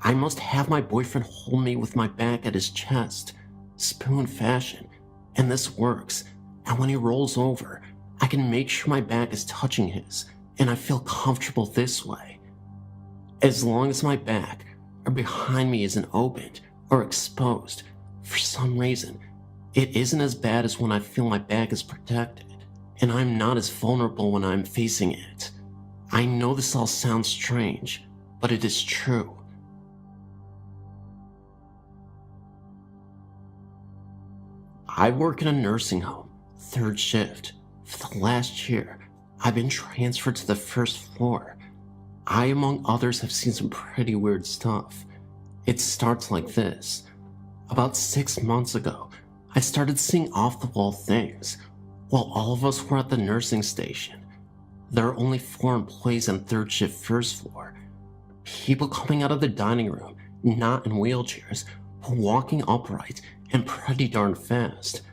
I must have my boyfriend hold me with my back at his chest, spoon fashion, and this works, and when he rolls over, I can make sure my back is touching his, and I feel comfortable this way. As long as my back or behind me isn't opened or exposed, for some reason, it isn't as bad as when I feel my back is protected, and I'm not as vulnerable when I'm facing it. I know this all sounds strange, but it is true. I work in a nursing home, 3rd shift. For the last year, I've been transferred to the 1st floor. I, among others, have seen some pretty weird stuff. It starts like this. About 6 months ago, I started seeing off-the-wall things while all of us were at the nursing station. There are only 4 employees on 3rd shift 1st floor. People coming out of the dining room, not in wheelchairs, but walking upright and pretty darn fast.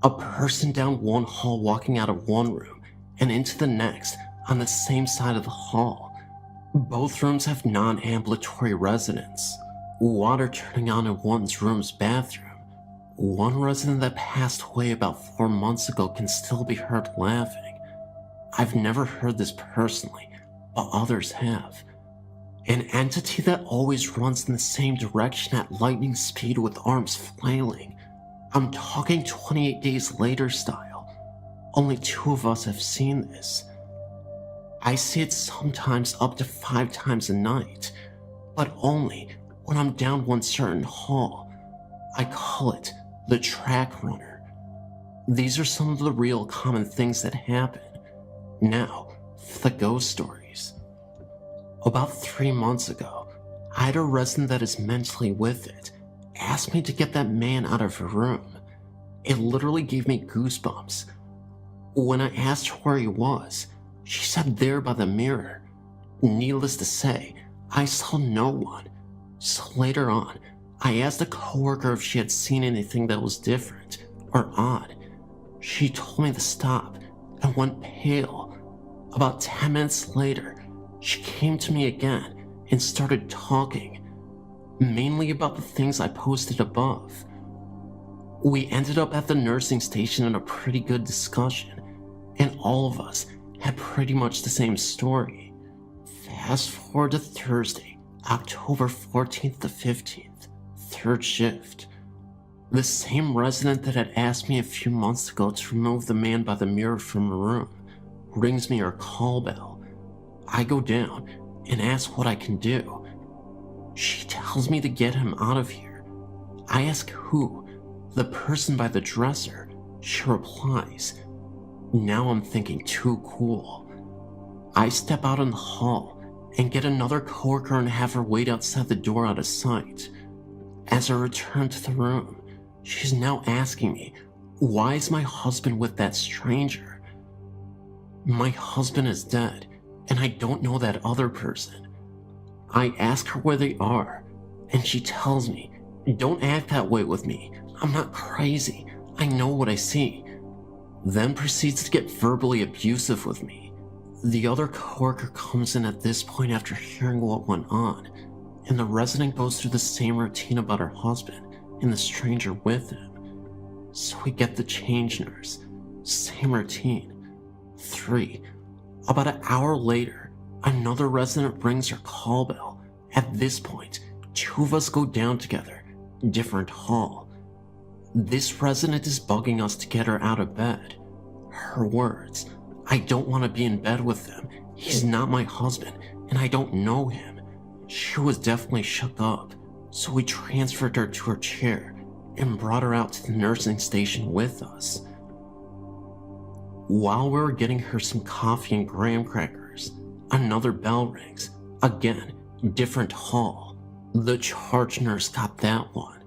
A person down one hall walking out of one room and into the next on the same side of the hall. Both rooms have non-ambulatory residents. Water turning on in one's room's bathroom. One resident that passed away about 4 months ago can still be heard laughing. I've never heard this personally, but others have. An entity that always runs in the same direction at lightning speed with arms flailing. I'm talking 28 days later style. Only 2 of us have seen this. I see it sometimes up to 5 times a night, but only when I'm down one certain hall. I call it the track runner. These are some of the real common things that happen. Now, for the ghost stories. About 3 months ago, I had a resident that is mentally with it ask me to get that man out of her room. It literally gave me goosebumps. When I asked her where he was, she said there by the mirror. Needless to say, I saw no one. So later on, I asked a coworker if she had seen anything that was different or odd. She told me to stop and went pale. About 10 minutes later, she came to me again and started talking, mainly about the things I posted above. We ended up at the nursing station in a pretty good discussion, and all of us had pretty much the same story. Fast forward to Thursday, October 14th to 15th, 3rd shift. The same resident that had asked me a few months ago to remove the man by the mirror from her room rings me her call bell. I go down and ask what I can do. She tells me to get him out of here. I ask who, the person by the dresser. She replies. Now I'm thinking too cool. I step out in the hall and get another coworker and have her wait outside the door out of sight. As I return to the room, she's now asking me, why is my husband with that stranger? My husband is dead, and I don't know that other person. I ask her where they are, and she tells me, don't act that way with me. I'm not crazy. I know what I see. Then proceeds to get verbally abusive with me. The other coworker comes in at this point after hearing what went on, and the resident goes through the same routine about her husband and the stranger with him. So we get the change nurse, same routine. 3. About an hour later, another resident rings her call bell. At this point, 2 of us go down together, different hall. This resident is bugging us to get her out of bed. Her words, I don't want to be in bed with him. He's not my husband, and I don't know him. She was definitely shook up, so we transferred her to her chair and brought her out to the nursing station with us. While we were getting her some coffee and graham crackers, another bell rings. Again, different hall. The charge nurse got that one.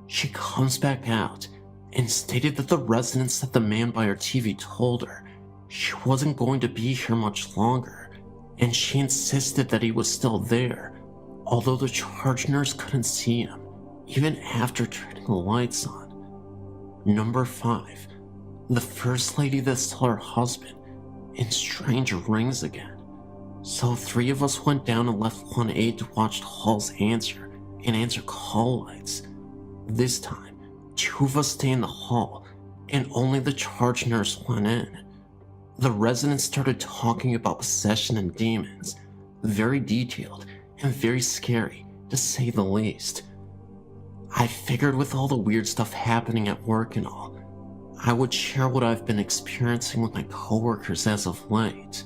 She comes back out and stated that the residents that the man by her TV told her she wasn't going to be here much longer, and she insisted that he was still there, although the charge nurse couldn't see him, even after turning the lights on. Number 5. The first lady that saw her husband, and stranger rings again. So 3 of us went down and left one aide to watch the halls answer and answer call lights. This time, 2 of us stay in the hall, and only the charge nurse went in. The residents started talking about possession and demons, very detailed and very scary, to say the least. I figured with all the weird stuff happening at work and all, I would share what I've been experiencing with my coworkers as of late.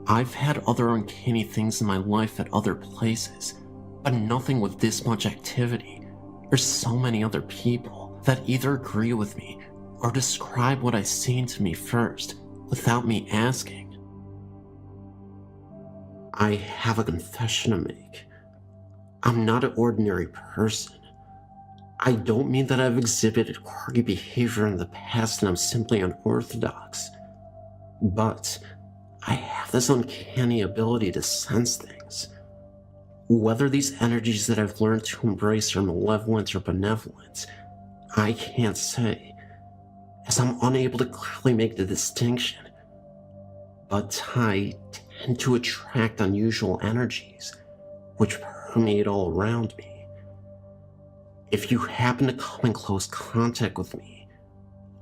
I've had other uncanny things in my life at other places, but nothing with this much activity, or so many other people that either agree with me or describe what I've seen to me first, without me asking. I have a confession to make. I'm not an ordinary person. I don't mean that I've exhibited quirky behavior in the past and I'm simply unorthodox, but I have this uncanny ability to sense things. Whether these energies that I've learned to embrace are malevolent or benevolent, I can't say, as I'm unable to clearly make the distinction. But I tend to attract unusual energies, which permeate all around me. If you happen to come in close contact with me,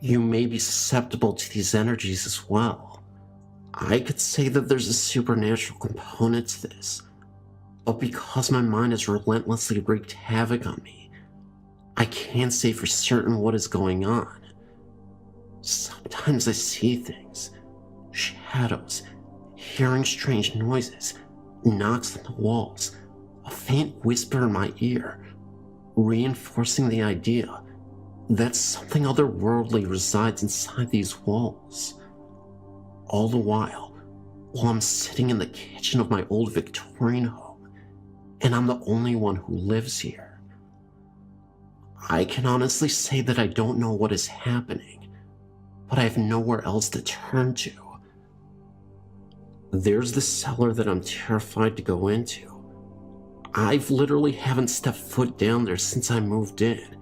you may be susceptible to these energies as well. I could say that there's a supernatural component to this, but because my mind has relentlessly wreaked havoc on me, I can't say for certain what is going on. Sometimes I see things, shadows, hearing strange noises, knocks on the walls, a faint whisper in my ear, reinforcing the idea that something otherworldly resides inside these walls. All the while I'm sitting in the kitchen of my old Victorian home, and I'm the only one who lives here. I can honestly say that I don't know what is happening, but I have nowhere else to turn to. There's the cellar that I'm terrified to go into. I've literally haven't stepped foot down there since I moved in,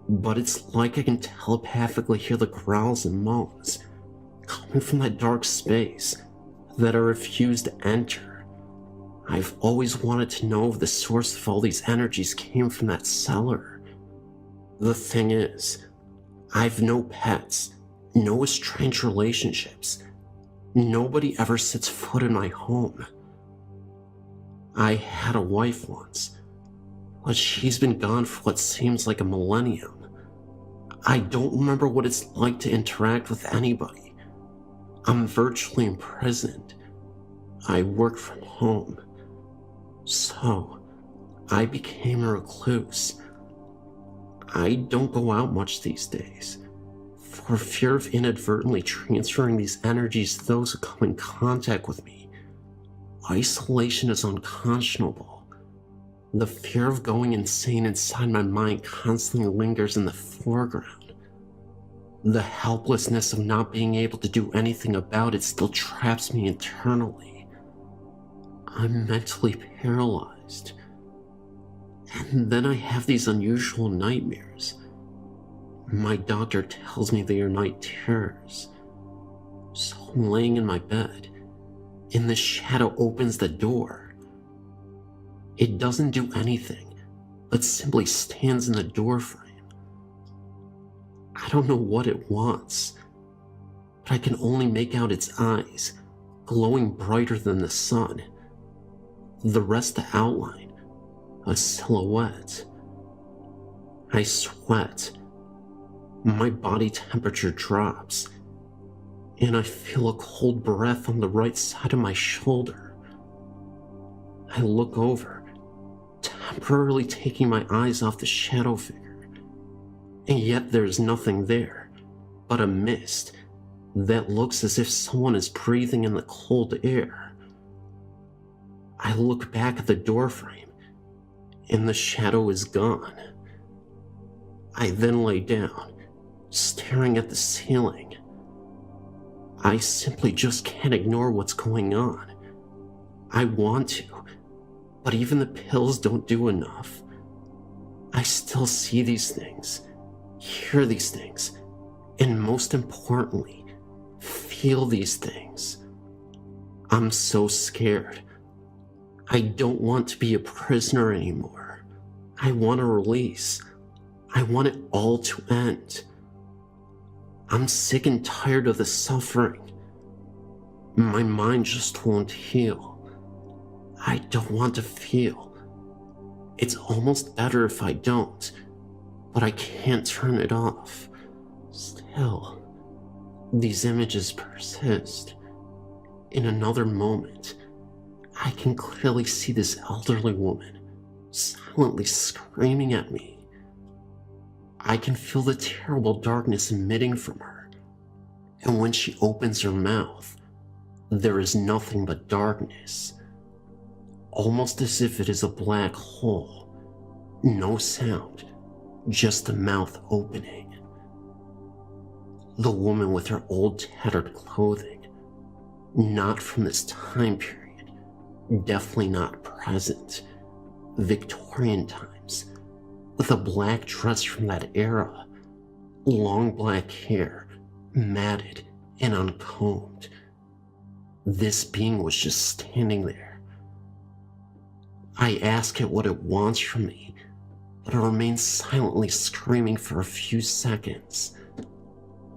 but it's like I can telepathically hear the growls and moans coming from that dark space that I refuse to enter. I've always wanted to know if the source of all these energies came from that cellar. The thing is, I've no pets, no estranged relationships. Nobody ever sets foot in my home. I had a wife once, but she's been gone for what seems like a millennium. I don't remember what it's like to interact with anybody. I'm virtually imprisoned. I work from home. So, I became a recluse. I don't go out much these days, for fear of inadvertently transferring these energies to those who come in contact with me. Isolation is unconscionable. The fear of going insane inside my mind constantly lingers in the foreground. The helplessness of not being able to do anything about it still traps me internally. I'm mentally paralyzed. And then I have these unusual nightmares. My doctor tells me they are night terrors. So I'm laying in my bed, and the shadow opens the door. It doesn't do anything, but simply stands in the doorframe. I don't know what it wants, but I can only make out its eyes, glowing brighter than the sun. The rest the outline, a silhouette. I sweat. My body temperature drops, and I feel a cold breath on the right side of my shoulder. I look over, temporarily taking my eyes off the shadow figure, and yet there's nothing there but a mist that looks as if someone is breathing in the cold air. I look back at the doorframe, and the shadow is gone. I then lay down, staring at the ceiling. I simply just can't ignore what's going on. I want to, but even the pills don't do enough. I still see these things, hear these things, and most importantly, feel these things. I'm so scared. I don't want to be a prisoner anymore. I want a release. I want it all to end. I'm sick and tired of the suffering. My mind just won't heal. I don't want to feel. It's almost better if I don't, but I can't turn it off. Still, these images persist. In another moment, I can clearly see this elderly woman silently screaming at me. I can feel the terrible darkness emitting from her, and when she opens her mouth, there is nothing but darkness, almost as if it is a black hole. No sound, just the mouth opening. The woman with her old tattered clothing, not from this time period, definitely not present, Victorian times, with a black dress from that era, long black hair, matted and uncombed. This being was just standing there. I ask it what it wants from me, but it remains silently screaming for a few seconds.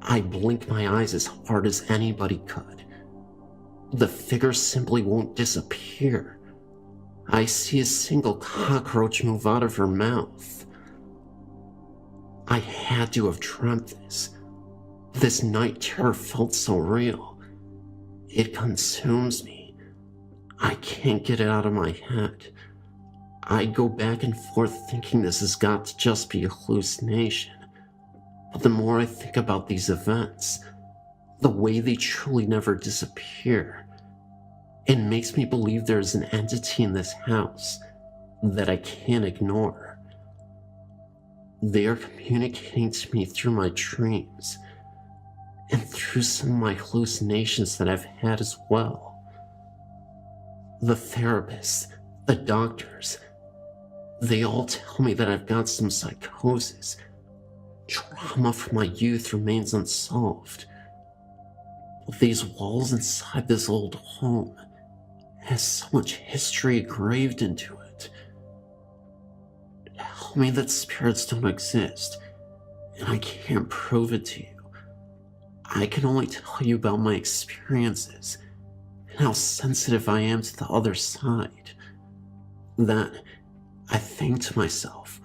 I blink my eyes as hard as anybody could. The figure simply won't disappear. I see a single cockroach move out of her mouth. I had to have dreamt this. This night terror felt so real. It consumes me. I can't get it out of my head. I go back and forth thinking this has got to just be a hallucination. But the more I think about these events, the way they truly never disappear, it makes me believe there's an entity in this house that I can't ignore. They are communicating to me through my dreams, and through some of my hallucinations that I've had as well. The therapists, the doctors, they all tell me that I've got some psychosis. Trauma from my youth remains unsolved. These walls inside this old home has so much history engraved into it. Tell me that spirits don't exist, and I can't prove it to you. I can only tell you about my experiences and how sensitive I am to the other side. Then I think to myself,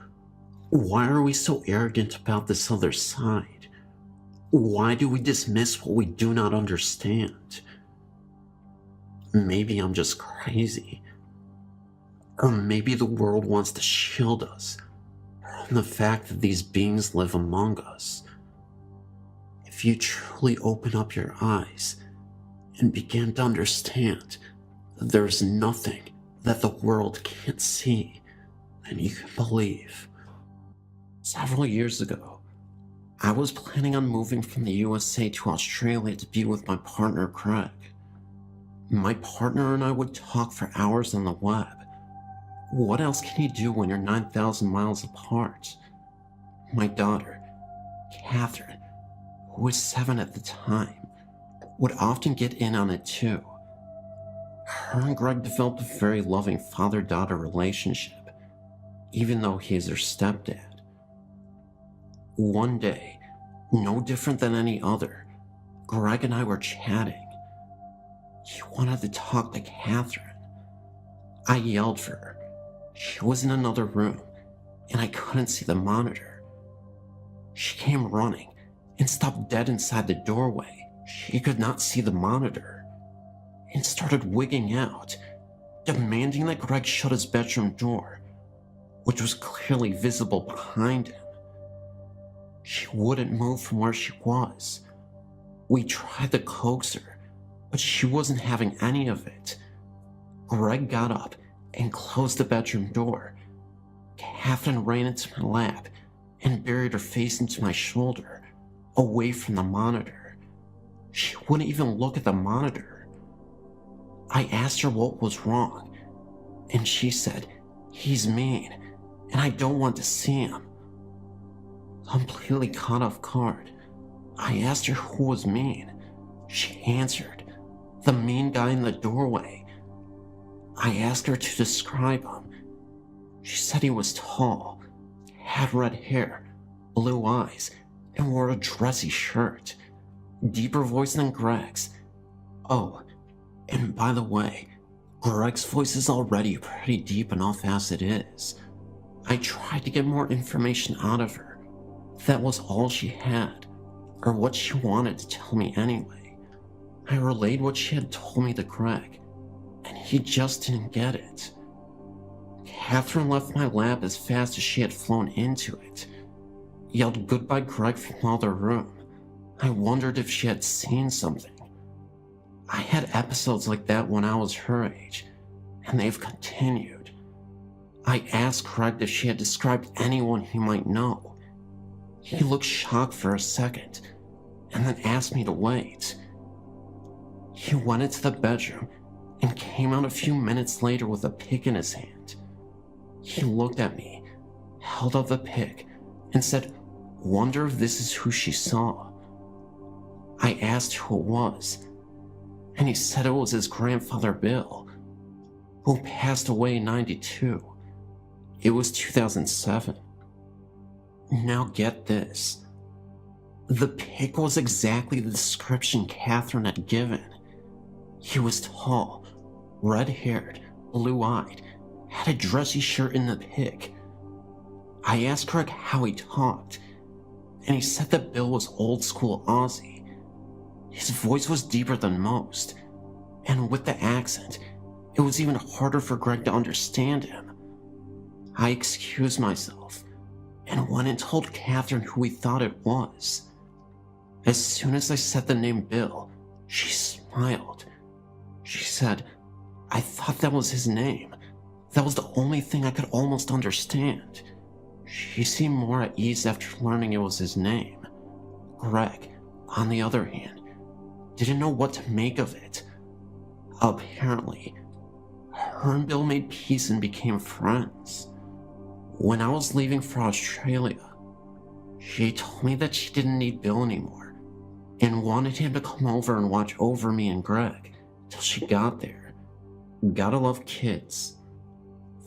why are we so arrogant about this other side? Why do we dismiss what we do not understand? Maybe I'm just crazy. Or maybe the world wants to shield us from the fact that these beings live among us. If you truly open up your eyes and begin to understand that there's nothing that the world can't see, than you can believe. Several years ago, I was planning on moving from the USA to Australia to be with my partner, Greg. My partner and I would talk for hours on the web. What else can you do when you're 9,000 miles apart? My daughter, Catherine, who was 7 at the time, would often get in on it too. Her and Greg developed a very loving father-daughter relationship, even though he is her stepdad. One day, no different than any other, Greg and I were chatting. He wanted to talk to Catherine. I yelled for her. She was in another room, and I couldn't see the monitor. She came running and stopped dead inside the doorway. She could not see the monitor, and started wigging out, demanding that Greg shut his bedroom door, which was clearly visible behind him. She wouldn't move from where she was. We tried to coax her, but she wasn't having any of it. Greg got up and closed the bedroom door. Catherine ran into my lap and buried her face into my shoulder, away from the monitor. She wouldn't even look at the monitor. I asked her what was wrong, and she said, "He's mean, and I don't want to see him." Completely caught off guard, I asked her who was mean. She answered, "The mean guy in the doorway." I asked her to describe him. She said he was tall, had red hair, blue eyes, and wore a dressy shirt. Deeper voice than Greg's. Oh, and by the way, Greg's voice is already pretty deep enough as it is. I tried to get more information out of her. That was all she had, or what she wanted to tell me anyway. I relayed what she had told me to Greg, and he just didn't get it. Catherine left my lap as fast as she had flown into it, yelled goodbye Greg from the other room. I wondered if she had seen something. I had episodes like that when I was her age, and they've continued. I asked Greg if she had described anyone he might know. He looked shocked for a second, and then asked me to wait. He went into the bedroom and came out a few minutes later with a pick in his hand. He looked at me, held up the pick, and said, "Wonder if this is who she saw." I asked who it was, and he said it was his grandfather Bill, who passed away in '92. It was 2007. Now get this. The pick was exactly the description Catherine had given. He was tall, red-haired, blue-eyed, had a dressy shirt in the pick. I asked Greg how he talked, and he said that Bill was old-school Aussie. His voice was deeper than most, and with the accent, it was even harder for Greg to understand him. I excused myself, and went and told Catherine who we thought it was. As soon as I said the name Bill, she smiled. She said, "I thought that was his name. That was the only thing I could almost understand." She seemed more at ease after learning it was his name. Greg, on the other hand, didn't know what to make of it. Apparently, her and Bill made peace and became friends. When I was leaving for Australia, she told me that she didn't need Bill anymore and wanted him to come over and watch over me and Greg till she got there. Gotta love kids.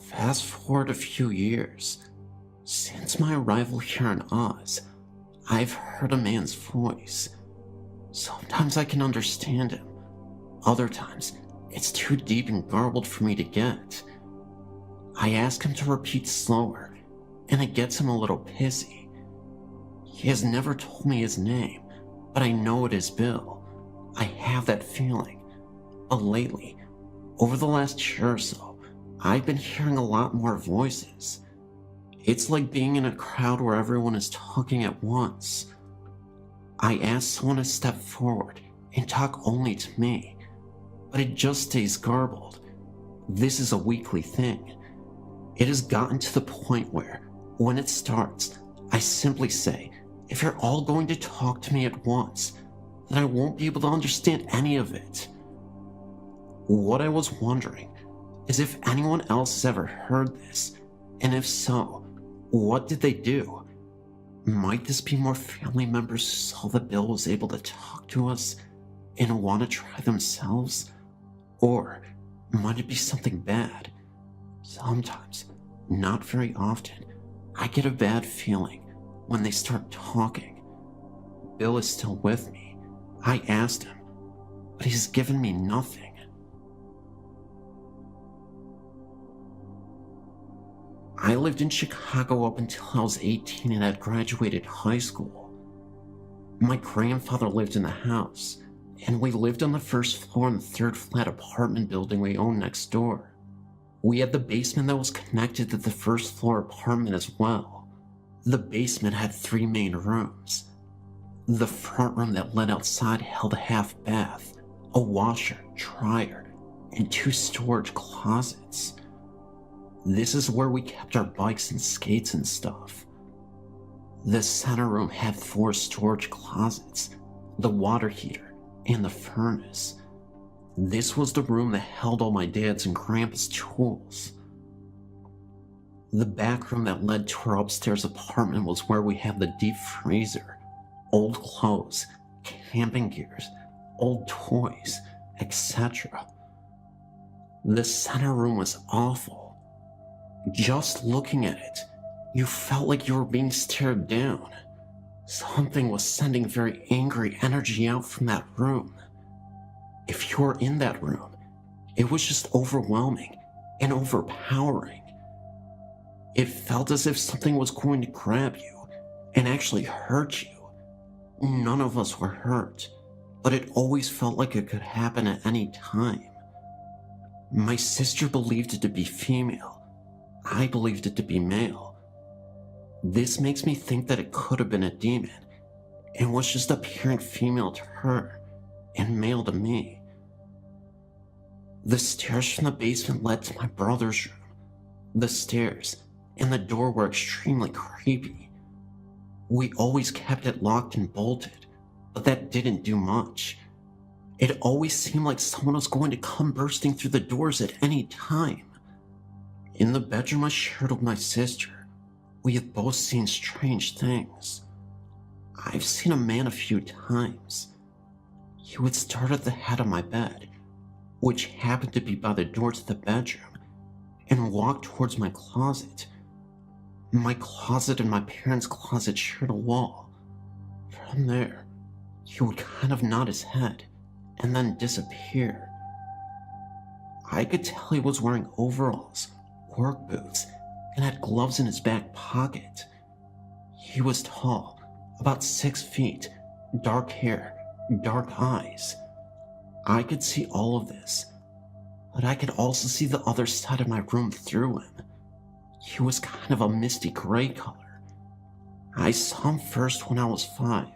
Fast forward a few years. Since my arrival here in Oz, I've heard a man's voice. Sometimes I can understand him. Other times, it's too deep and garbled for me to get. I ask him to repeat slower, and it gets him a little pissy. He has never told me his name, but I know it is Bill. I have that feeling. But lately, over the last year or so, I've been hearing a lot more voices. It's like being in a crowd where everyone is talking at once. I ask someone to step forward and talk only to me, but it just stays garbled. This is a weekly thing. It has gotten to the point where, when it starts, I simply say, if you're all going to talk to me at once, then I won't be able to understand any of it. What I was wondering is if anyone else has ever heard this, and if so, what did they do? Might this be more family members who saw that Bill was able to talk to us and want to try themselves? Or might it be something bad? Sometimes, not very often, I get a bad feeling when they start talking. Bill is still with me. I asked him, but he's given me nothing. I lived in Chicago up until I was 18 and had graduated high school. My grandfather lived in the house, and we lived on the first floor in the third flat apartment building we owned next door. We had the basement that was connected to the first floor apartment as well. The basement had 3 main rooms. The front room that led outside held a half bath, a washer, dryer, and 2 storage closets. This is where we kept our bikes and skates and stuff. The center room had 4 storage closets, the water heater, and the furnace. This was the room that held all my dad's and grandpa's tools. The back room that led to our upstairs apartment was where we had the deep freezer, old clothes, camping gears, old toys, etc. The center room was awful. Just looking at it, you felt like you were being stared down. Something was sending very angry energy out from that room. If you were in that room, it was just overwhelming and overpowering. It felt as if something was going to grab you and actually hurt you. None of us were hurt, but it always felt like it could happen at any time. My sister believed it to be female. I believed it to be male. This makes me think that it could have been a demon and was just appearing female to her and male to me. The stairs from the basement led to my brother's room. The stairs and the door were extremely creepy. We always kept it locked and bolted, but that didn't do much. It always seemed like someone was going to come bursting through the doors at any time. In the bedroom I shared with my sister, we have both seen strange things. I've seen a man a few times. He would start at the head of my bed, which happened to be by the door to the bedroom, and walk towards my closet. My closet and my parents' closet shared a wall. From there, he would kind of nod his head and then disappear. I could tell he was wearing overalls, work boots, and had gloves in his back pocket. He was tall, about 6 feet, dark hair, dark eyes. I could see all of this, but I could also see the other side of my room through him. He was kind of a misty gray color. I saw him first when I was 5,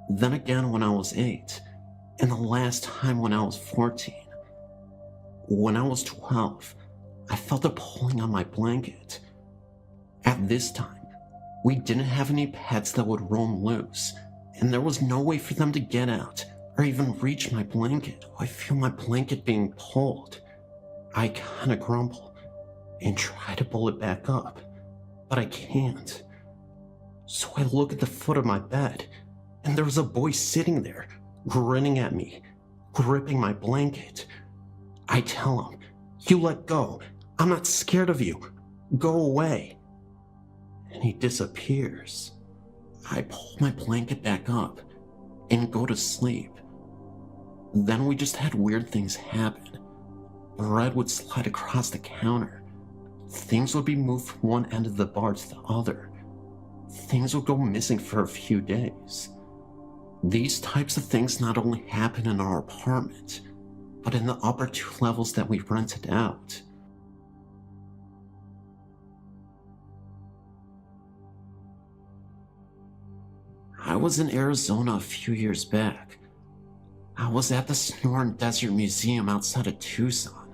then again when I was 8, and the last time when I was 14. When I was 12, I felt a pulling on my blanket. At this time, we didn't have any pets that would roam loose, and there was no way for them to get out or even reach my blanket. I feel my blanket being pulled. I kinda grumble and try to pull it back up, but I can't. So I look at the foot of my bed, and there was a boy sitting there, grinning at me, gripping my blanket. I tell him, "You let go. I'm not scared of you. Go away." And he disappears. I pull my blanket back up and go to sleep. Then we just had weird things happen. Bread would slide across the counter. Things would be moved from one end of the bar to the other. Things would go missing for a few days. These types of things not only happen in our apartment, but in the upper 2 levels that we rented out. I was in Arizona a few years back. I was at the Sonoran Desert Museum outside of Tucson.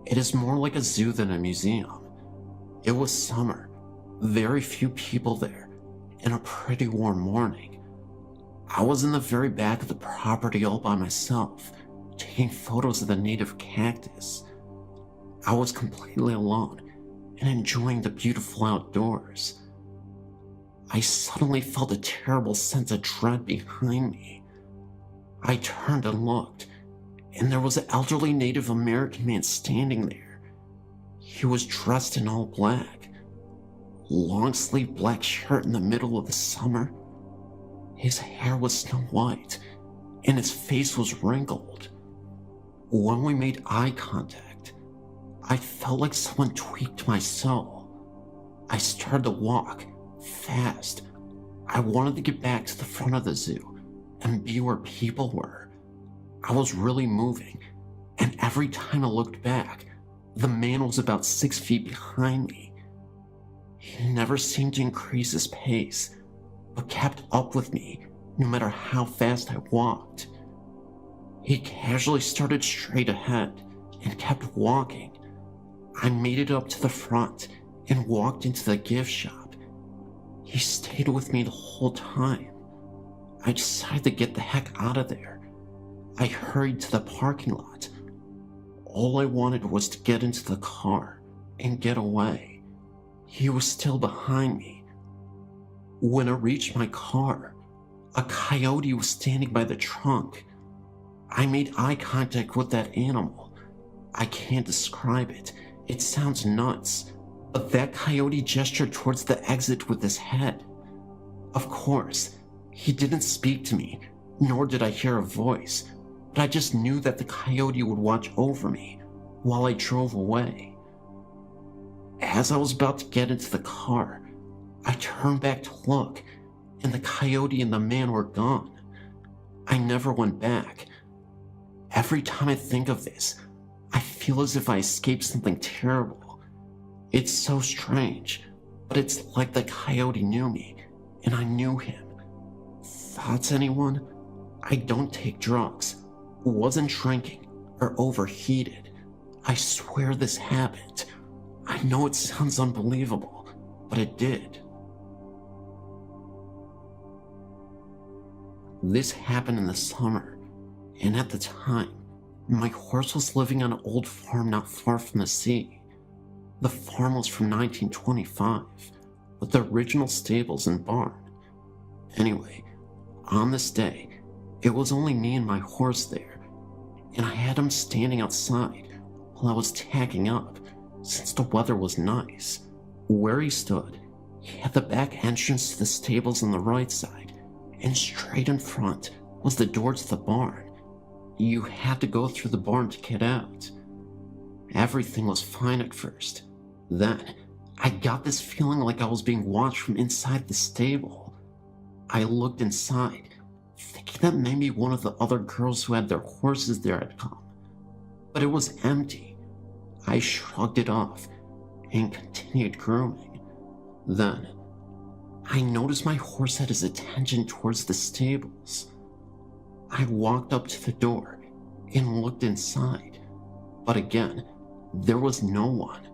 It is more like a zoo than a museum. It was summer, very few people there, and a pretty warm morning. I was in the very back of the property all by myself, taking photos of the native cactus. I was completely alone and enjoying the beautiful outdoors. I suddenly felt a terrible sense of dread behind me. I turned and looked, and there was an elderly Native American man standing there. He was dressed in all black, long-sleeved black shirt in the middle of the summer. His hair was snow white, and his face was wrinkled. When we made eye contact, I felt like someone tweaked my soul. I started to walk, fast. I wanted to get back to the front of the zoo and be where people were. I was really moving, and every time I looked back, the man was about 6 feet behind me. He never seemed to increase his pace, but kept up with me no matter how fast I walked. He casually started straight ahead and kept walking. I made it up to the front and walked into the gift shop. He stayed with me the whole time. I decided to get the heck out of there. I hurried to the parking lot. All I wanted was to get into the car and get away. He was still behind me. When I reached my car, a coyote was standing by the trunk. I made eye contact with that animal. I can't describe it. It sounds nuts, but that coyote gestured towards the exit with his head. Of course, he didn't speak to me, nor did I hear a voice, but I just knew that the coyote would watch over me while I drove away. As I was about to get into the car, I turned back to look, and the coyote and the man were gone. I never went back. Every time I think of this, I feel as if I escaped something terrible. It's so strange, but it's like the coyote knew me, and I knew him. Thoughts, anyone? I don't take drugs, wasn't drinking, or overheated. I swear this happened. I know it sounds unbelievable, but it did. This happened in the summer, and at the time, my horse was living on an old farm not far from the sea. The farm was from 1925, with the original stables and barn. Anyway, on this day, it was only me and my horse there, and I had him standing outside while I was tacking up, since the weather was nice. Where he stood, he had the back entrance to the stables on the right side, and straight in front was the door to the barn. You had to go through the barn to get out. Everything was fine at first. Then, I got this feeling like I was being watched from inside the stable. I looked inside, thinking that maybe one of the other girls who had their horses there had come. But it was empty. I shrugged it off and continued grooming. Then, I noticed my horse had his attention towards the stables. I walked up to the door and looked inside, but again, there was no one.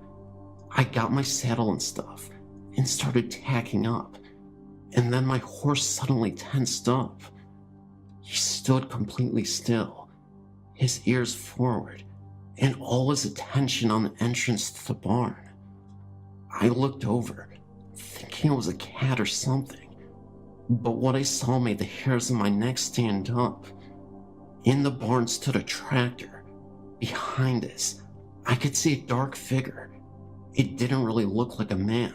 I got my saddle and stuff and started tacking up, and then my horse suddenly tensed up. He stood completely still, his ears forward, and all his attention on the entrance to the barn. I looked over, thinking it was a cat or something, but what I saw made the hairs on my neck stand up. In the barn stood a tractor. Behind this, I could see a dark figure. It didn't really look like a man.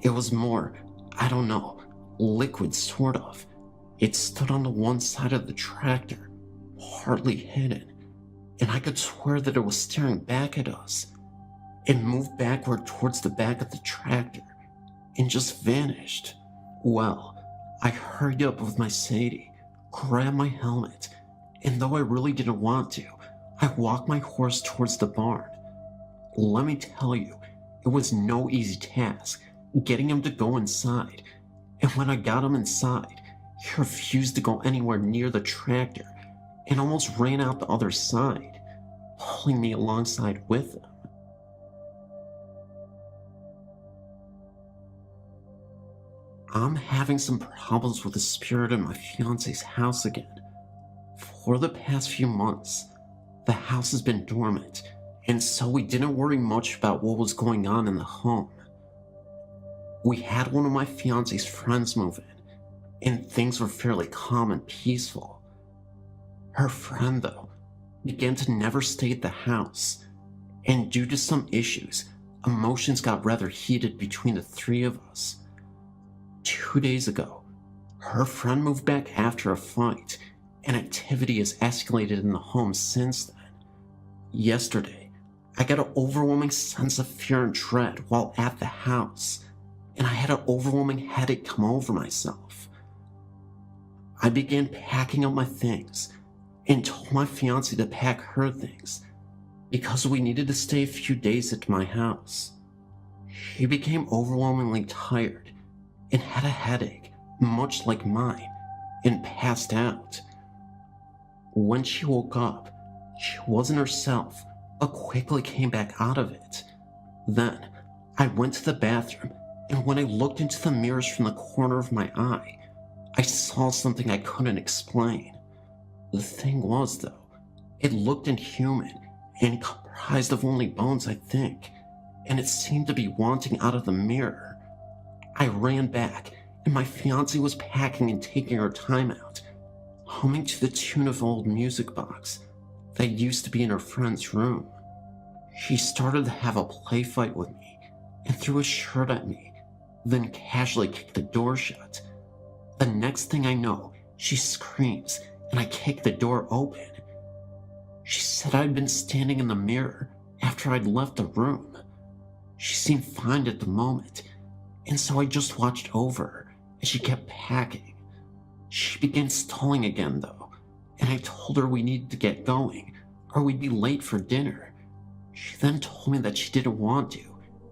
It was more, I don't know, liquid sort of. It stood on the one side of the tractor, partly hidden, and I could swear that it was staring back at us. It moved backward towards the back of the tractor and just vanished. Well, I hurried up with my Sadie, grabbed my helmet, and though I really didn't want to, I walked my horse towards the barn. Let me tell you, it was no easy task getting him to go inside, and when I got him inside, he refused to go anywhere near the tractor and almost ran out the other side, pulling me alongside with him. I'm having some problems with the spirit in my fiance's house again. For the past few months, the house has been dormant, and so we didn't worry much about what was going on in the home. We had one of my fiance's friends move in, and things were fairly calm and peaceful. Her friend, though, began to never stay at the house, and due to some issues, emotions got rather heated between the three of us. 2 days ago, her friend moved back after a fight, and activity has escalated in the home since then. Yesterday, I got an overwhelming sense of fear and dread while at the house, and I had an overwhelming headache come over myself. I began packing up my things and told my fiancée to pack her things because we needed to stay a few days at my house. She became overwhelmingly tired and had a headache, much like mine, and passed out. When she woke up, she wasn't herself, but quickly came back out of it. Then, I went to the bathroom, and when I looked into the mirrors from the corner of my eye, I saw something I couldn't explain. The thing was, though, it looked inhuman and comprised of only bones, I think, and it seemed to be wanting out of the mirror. I ran back, and my fiancée was packing and taking her time out, humming to the tune of an old music box that used to be in her friend's room. She started to have a play fight with me and threw a shirt at me, then casually kicked the door shut. The next thing I know, she screams and I kick the door open. She said I'd been standing in the mirror after I'd left the room. She seemed fine at the moment, and so I just watched over her as she kept packing. She began stalling again though, and I told her we needed to get going or we'd be late for dinner. She then told me that she didn't want to.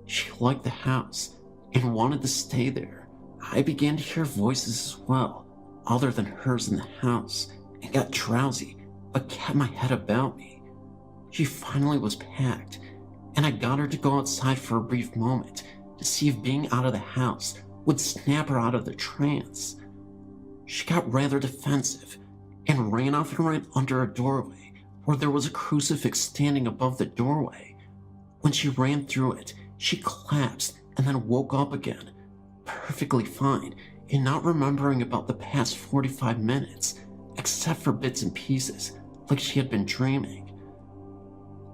She liked the house and wanted to stay there. I began to hear voices as well, other than hers in the house, and got drowsy, but kept my head about me. She finally was packed, and I got her to go outside for a brief moment to see if being out of the house would snap her out of the trance. She got rather defensive, and ran off and ran under a doorway where there was a crucifix standing above the doorway. When she ran through it, she collapsed and then woke up again, perfectly fine, and not remembering about the past 45 minutes, except for bits and pieces, like she had been dreaming.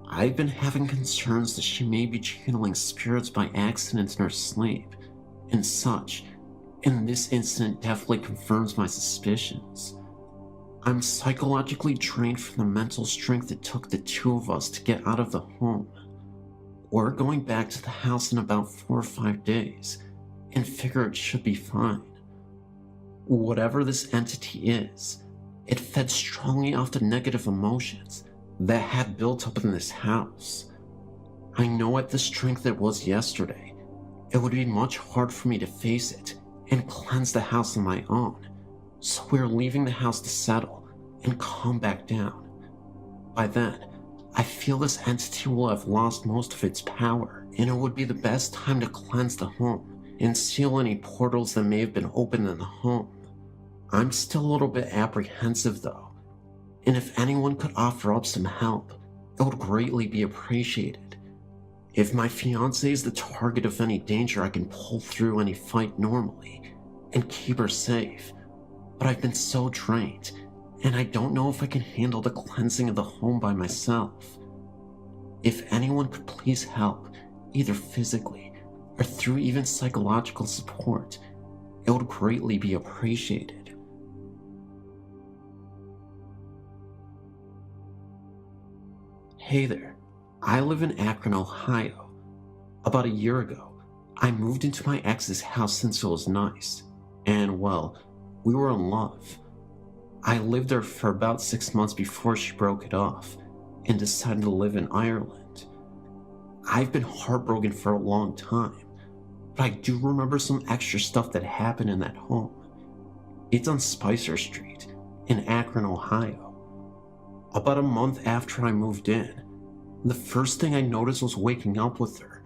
I've been having concerns that she may be channeling spirits by accident in her sleep, and such, and this incident definitely confirms my suspicions. I'm psychologically drained from the mental strength it took the two of us to get out of the home. We're going back to the house in about 4 or 5 days, and figure it should be fine. Whatever this entity is, it fed strongly off the negative emotions that had built up in this house. I know at the strength it was yesterday, it would be much hard for me to face it and cleanse the house on my own, so we're leaving the house to settle and calm back down. By then, I feel this entity will have lost most of its power, and it would be the best time to cleanse the home and seal any portals that may have been opened in the home. I'm still a little bit apprehensive though, and if anyone could offer up some help, it would greatly be appreciated. If my fiancée is the target of any danger, I can pull through any fight normally and keep her safe, but I've been so drained, and I don't know if I can handle the cleansing of the home by myself. If anyone could please help, either physically or through even psychological support, it would greatly be appreciated. Hey there, I live in Akron, Ohio. About a year ago, I moved into my ex's house since it was nice, and well, we were in love. I lived there for about 6 months before she broke it off and decided to live in Ireland. I've been heartbroken for a long time, but I do remember some extra stuff that happened in that home. It's on Spicer Street in Akron, Ohio. About a month after I moved in, the first thing I noticed was waking up with her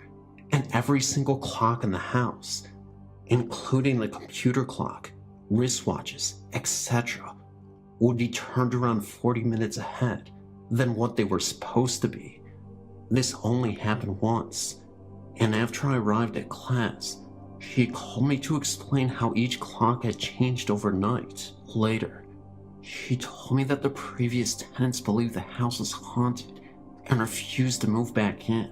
and every single clock in the house. including the computer clock, wristwatches, etc., would be turned around 40 minutes ahead than what they were supposed to be. This only happened once, and after I arrived at class, she called me to explain how each clock had changed overnight. Later, she told me that the previous tenants believed the house was haunted and refused to move back in.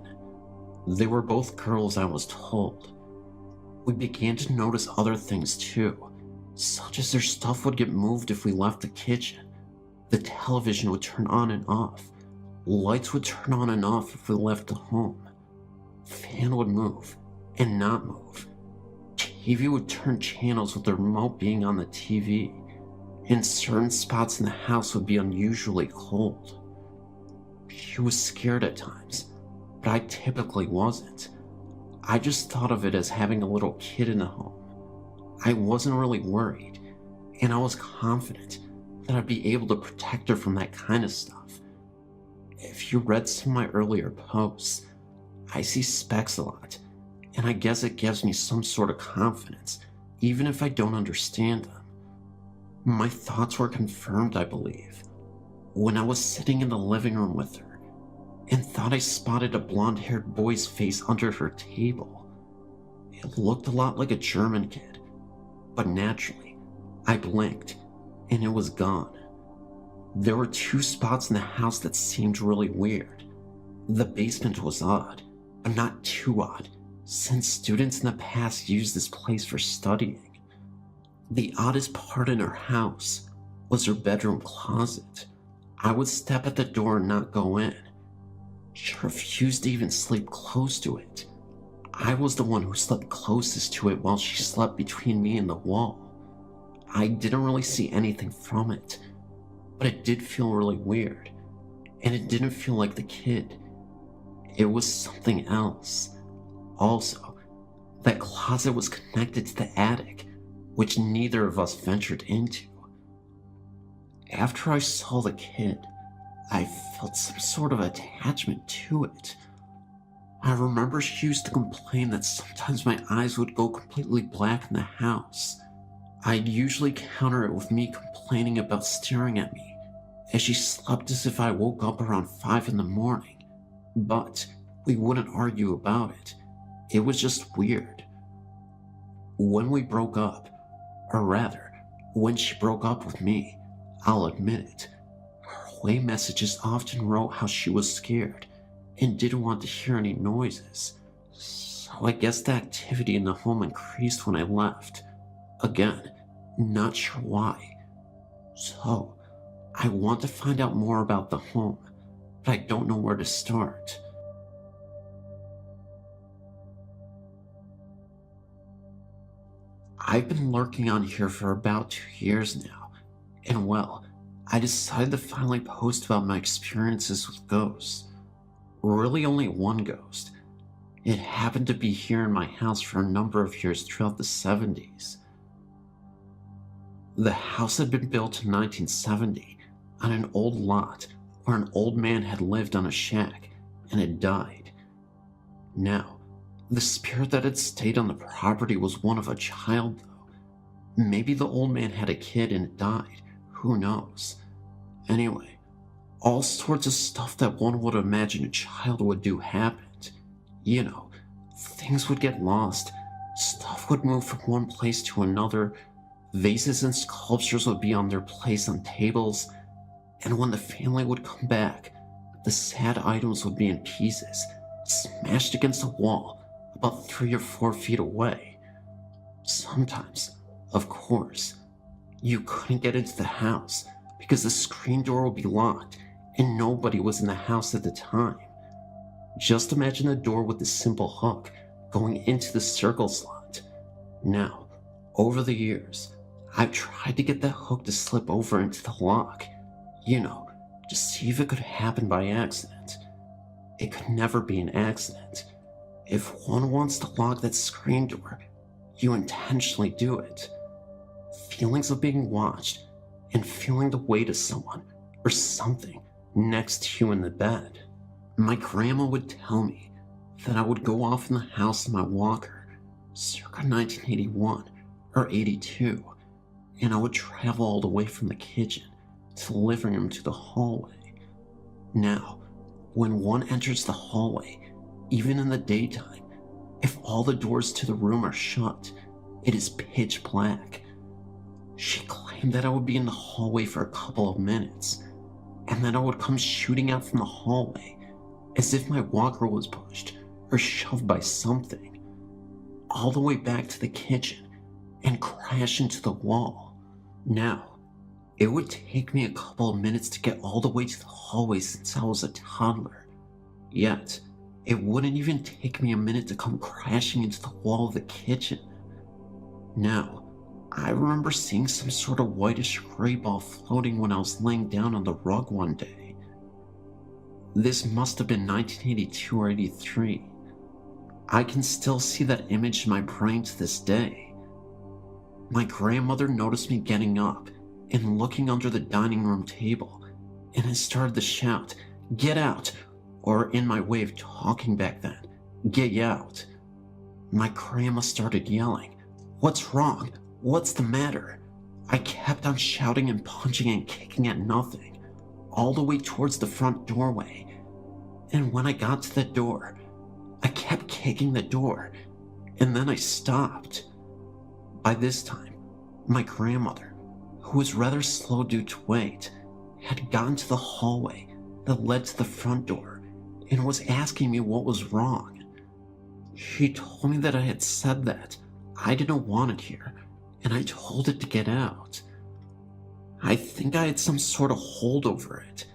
They were both girls, I was told. We began to notice other things too, such as their stuff would get moved if we left the kitchen, the television would turn on and off, lights would turn on and off if we left the home, fan would move and not move, TV would turn channels with the remote being on the TV, and certain spots in the house would be unusually cold. She was scared at times, but I typically wasn't. I just thought of it as having a little kid in the home. I wasn't really worried, and I was confident that I'd be able to protect her from that kind of stuff. If you read some of my earlier posts, I see specks a lot, and I guess it gives me some sort of confidence, even if I don't understand them. My thoughts were confirmed, I believe, when I was sitting in the living room with her, and thought I spotted a blonde-haired boy's face under her table. It looked a lot like a German kid, but naturally, I blinked, and it was gone. There were 2 spots in the house that seemed really weird. The basement was odd, but not too odd, since students in the past used this place for studying. The oddest part in her house was her bedroom closet. I would step at the door and not go in. She refused to even sleep close to it. I was the one who slept closest to it while she slept between me and the wall. I didn't really see anything from it, but it did feel really weird, and it didn't feel like the kid. It was something else. Also, that closet was connected to the attic, which neither of us ventured into. After I saw the kid, I felt some sort of attachment to it. I remember she used to complain that sometimes my eyes would go completely black in the house. I'd usually counter it with me complaining about staring at me, as she slept as if I woke up around 5 in the morning, but we wouldn't argue about it. It was just weird. When we broke up, or rather, when she broke up with me, I'll admit it, her away messages often wrote how she was scared and didn't want to hear any noises, so I guess the activity in the home increased when I left. Again, not sure why. So, I want to find out more about the home, but I don't know where to start. I've been lurking on here for about 2 years now, and well, I decided to finally post about my experiences with ghosts. Really only one ghost. It happened to be here in my house for a number of years throughout the 70s. The house had been built in 1970 on an old lot where an old man had lived on a shack and had died. Now, the spirit that had stayed on the property was one of a child, though. Maybe the old man had a kid and it died. Who knows? Anyway, all sorts of stuff that one would imagine a child would do happened. You know, things would get lost, stuff would move from one place to another, vases and sculptures would be on their place on tables, and when the family would come back, the sad items would be in pieces, smashed against a wall about 3 or 4 feet away. Sometimes, of course, you couldn't get into the house because the screen door would be locked and nobody was in the house at the time. Just imagine a door with a simple hook going into the circle slot. Now, over the years, I've tried to get that hook to slip over into the lock, you know, to see if it could happen by accident. It could never be an accident. If one wants to lock that screen door, you intentionally do it. Feelings of being watched and feeling the weight of someone or something next to you in the bed. My grandma would tell me that I would go off in the house in my walker, circa 1981 or 82, and I would travel all the way from the kitchen to the living room to the hallway. Now, when one enters the hallway, even in the daytime, if all the doors to the room are shut, it is pitch black. She claimed that I would be in the hallway for a couple of minutes, and then I would come shooting out from the hallway as if my walker was pushed or shoved by something, all the way back to the kitchen and crash into the wall. Now, it would take me a couple of minutes to get all the way to the hallway since I was a toddler, yet it wouldn't even take me a minute to come crashing into the wall of the kitchen. Now, I remember seeing some sort of whitish gray ball floating when I was laying down on the rug one day. This must have been 1982 or 83. I can still see that image in my brain to this day. My grandmother noticed me getting up and looking under the dining room table, and had started to shout, "Get out!" or in my way of talking back then, "Get out!" My grandma started yelling, "What's wrong? What's the matter?" I kept on shouting and punching and kicking at nothing, all the way towards the front doorway. And when I got to the door, I kept kicking the door, and then I stopped. By this time, my grandmother, who was rather slow due to weight, had gotten to the hallway that led to the front door and was asking me what was wrong. She told me that I had said that I didn't want it here, and I told it to get out. I think I had some sort of hold over it,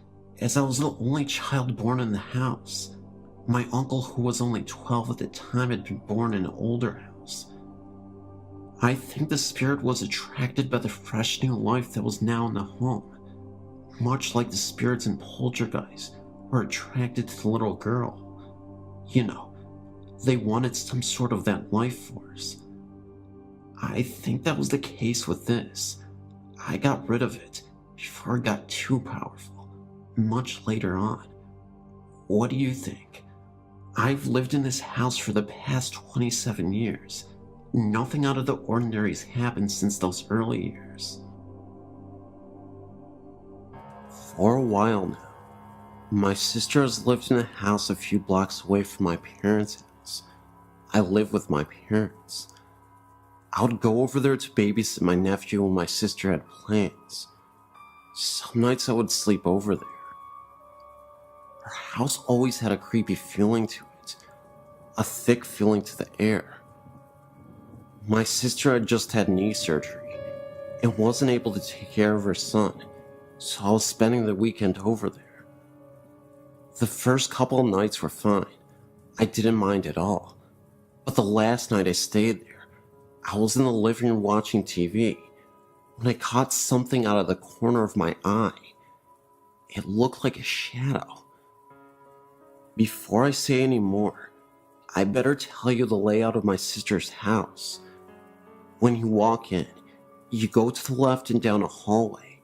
as I was the only child born in the house. My uncle, who was only 12 at the time, had been born in an older house. I think the spirit was attracted by the fresh new life that was now in the home, much like the spirits in Poltergeist were attracted to the little girl. You know, they wanted some sort of that life force. I think that was the case with this. I got rid of it before it got too powerful, much later on. What do you think? I've lived in this house for the past 27 years. Nothing out of the ordinary has happened since those early years. For a while now, my sister has lived in a house a few blocks away from my parents' house. I live with my parents. I would go over there to babysit my nephew when my sister had plans. Some nights I would sleep over there. Her house always had a creepy feeling to it, a thick feeling to the air. My sister had just had knee surgery and wasn't able to take care of her son, so I was spending the weekend over there. The first couple of nights were fine. I didn't mind at all. But the last night I stayed there, I was in the living room watching TV when I caught something out of the corner of my eye. It looked like a shadow. Before I say any more, I better tell you the layout of my sister's house. When you walk in, you go to the left and down a hallway.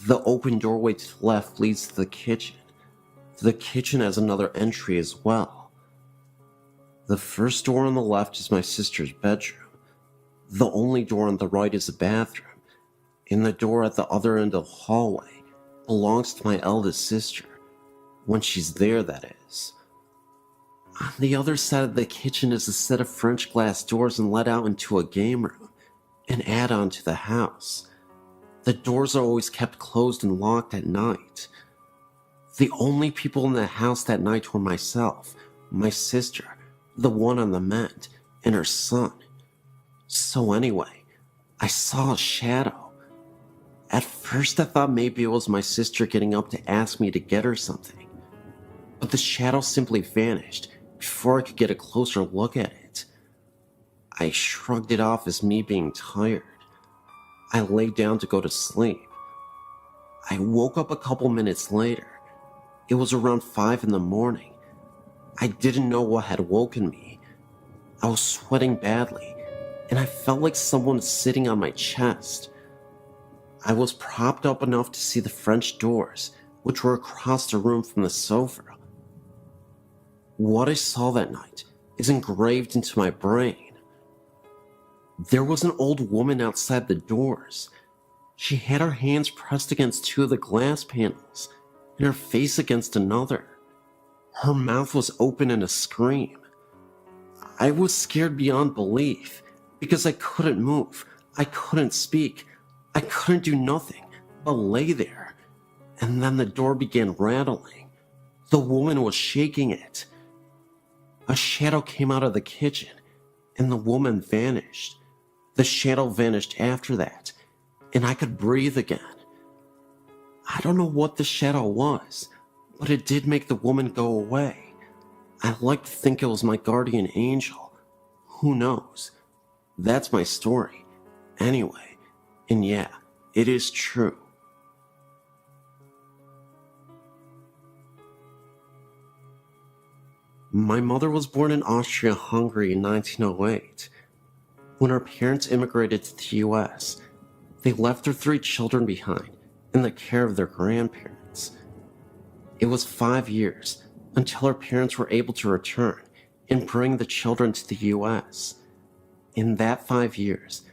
The open doorway to the left leads to the kitchen. The kitchen has another entry as well. The first door on the left is my sister's bedroom. The only door on the right is a bathroom, and the door at the other end of the hallway belongs to my eldest sister, when she's there, that is. On the other side of the kitchen is a set of French glass doors and let out into a game room, an add-on to the house. The doors are always kept closed and locked at night. The only people in the house that night were myself, my sister, the one on the mend, and her son. So anyway, I saw a shadow. At first I thought maybe it was my sister getting up to ask me to get her something, but the shadow simply vanished before I could get a closer look at it. I shrugged it off as me being tired. I lay down to go to sleep. I woke up a couple minutes later. It was around 5 in the morning. I didn't know what had woken me. I was sweating badly, and I felt like someone was sitting on my chest. I was propped up enough to see the French doors, which were across the room from the sofa. What I saw that night is engraved into my brain. There was an old woman outside the doors. She had her hands pressed against two of the glass panels and her face against another. Her mouth was open in a scream. I was scared beyond belief because I couldn't move, I couldn't speak, I couldn't do nothing but lay there. And then the door began rattling. The woman was shaking it. A shadow came out of the kitchen and the woman vanished. The shadow vanished after that, and I could breathe again. I don't know what the shadow was, but it did make the woman go away. I like to think it was my guardian angel. Who knows? That's my story. Anyway, and yeah, it is true. My mother was born in Austria-Hungary in 1908. When her parents immigrated to the US, they left their 3 children behind in the care of their grandparents. It was 5 years until her parents were able to return and bring the children to the US. In that 5 years,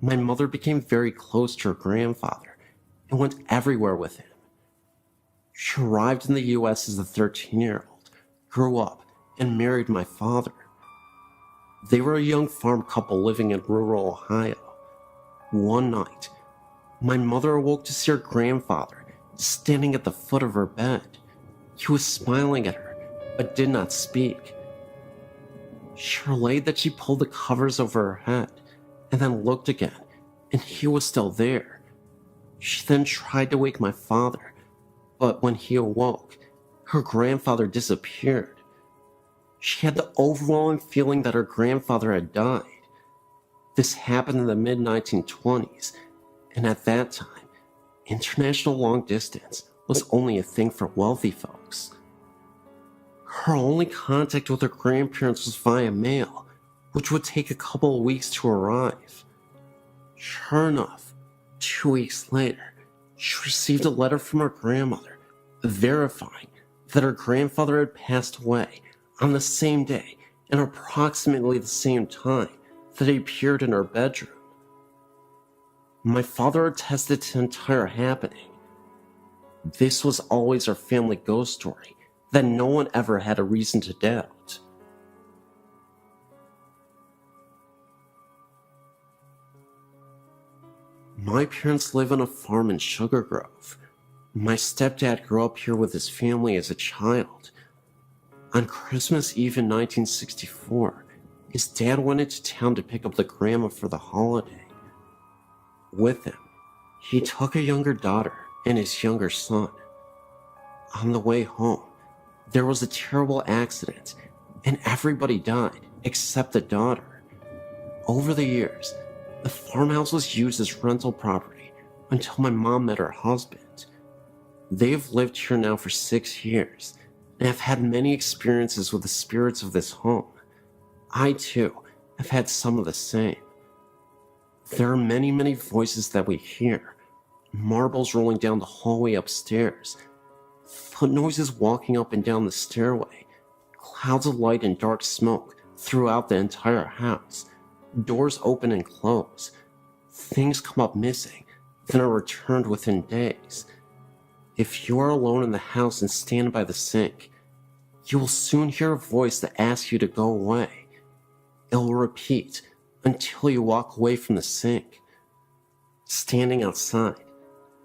my mother became very close to her grandfather and went everywhere with him. She arrived in the US as a 13-year-old, grew up, and married my father. They were a young farm couple living in rural Ohio. One night, my mother awoke to see her grandfather standing at the foot of her bed. He was smiling at her, but did not speak. She relayed that she pulled the covers over her head and then looked again, and he was still there. She then tried to wake my father, but when he awoke, her grandfather disappeared. She had the overwhelming feeling that her grandfather had died. This happened in the mid-1920s, and at that time, international long distance was only a thing for wealthy folks. Her only contact with her grandparents was via mail, which would take a couple of weeks to arrive. Sure enough, 2 weeks later, she received a letter from her grandmother verifying that her grandfather had passed away on the same day and approximately the same time that he appeared in her bedroom. My father attested to the entire happening. This was always our family ghost story that no one ever had a reason to doubt. My parents live on a farm in Sugar Grove. My stepdad grew up here with his family as a child. On Christmas Eve in 1964, his dad went into town to pick up the grandma for the holiday. With him, he took a younger daughter and his younger son. On the way home, there was a terrible accident, and everybody died except the daughter. Over the years, the farmhouse was used as rental property until my mom met her husband. They have lived here now for 6 years, and have had many experiences with the spirits of this home. I, too, have had some of the same. There are many, many voices that we hear. Marbles rolling down the hallway upstairs. Foot noises walking up and down the stairway. Clouds of light and dark smoke throughout the entire house. Doors open and close. Things come up missing, then are returned within days. If you are alone in the house and stand by the sink, you will soon hear a voice that asks you to go away. It will repeat until you walk away from the sink. Standing outside,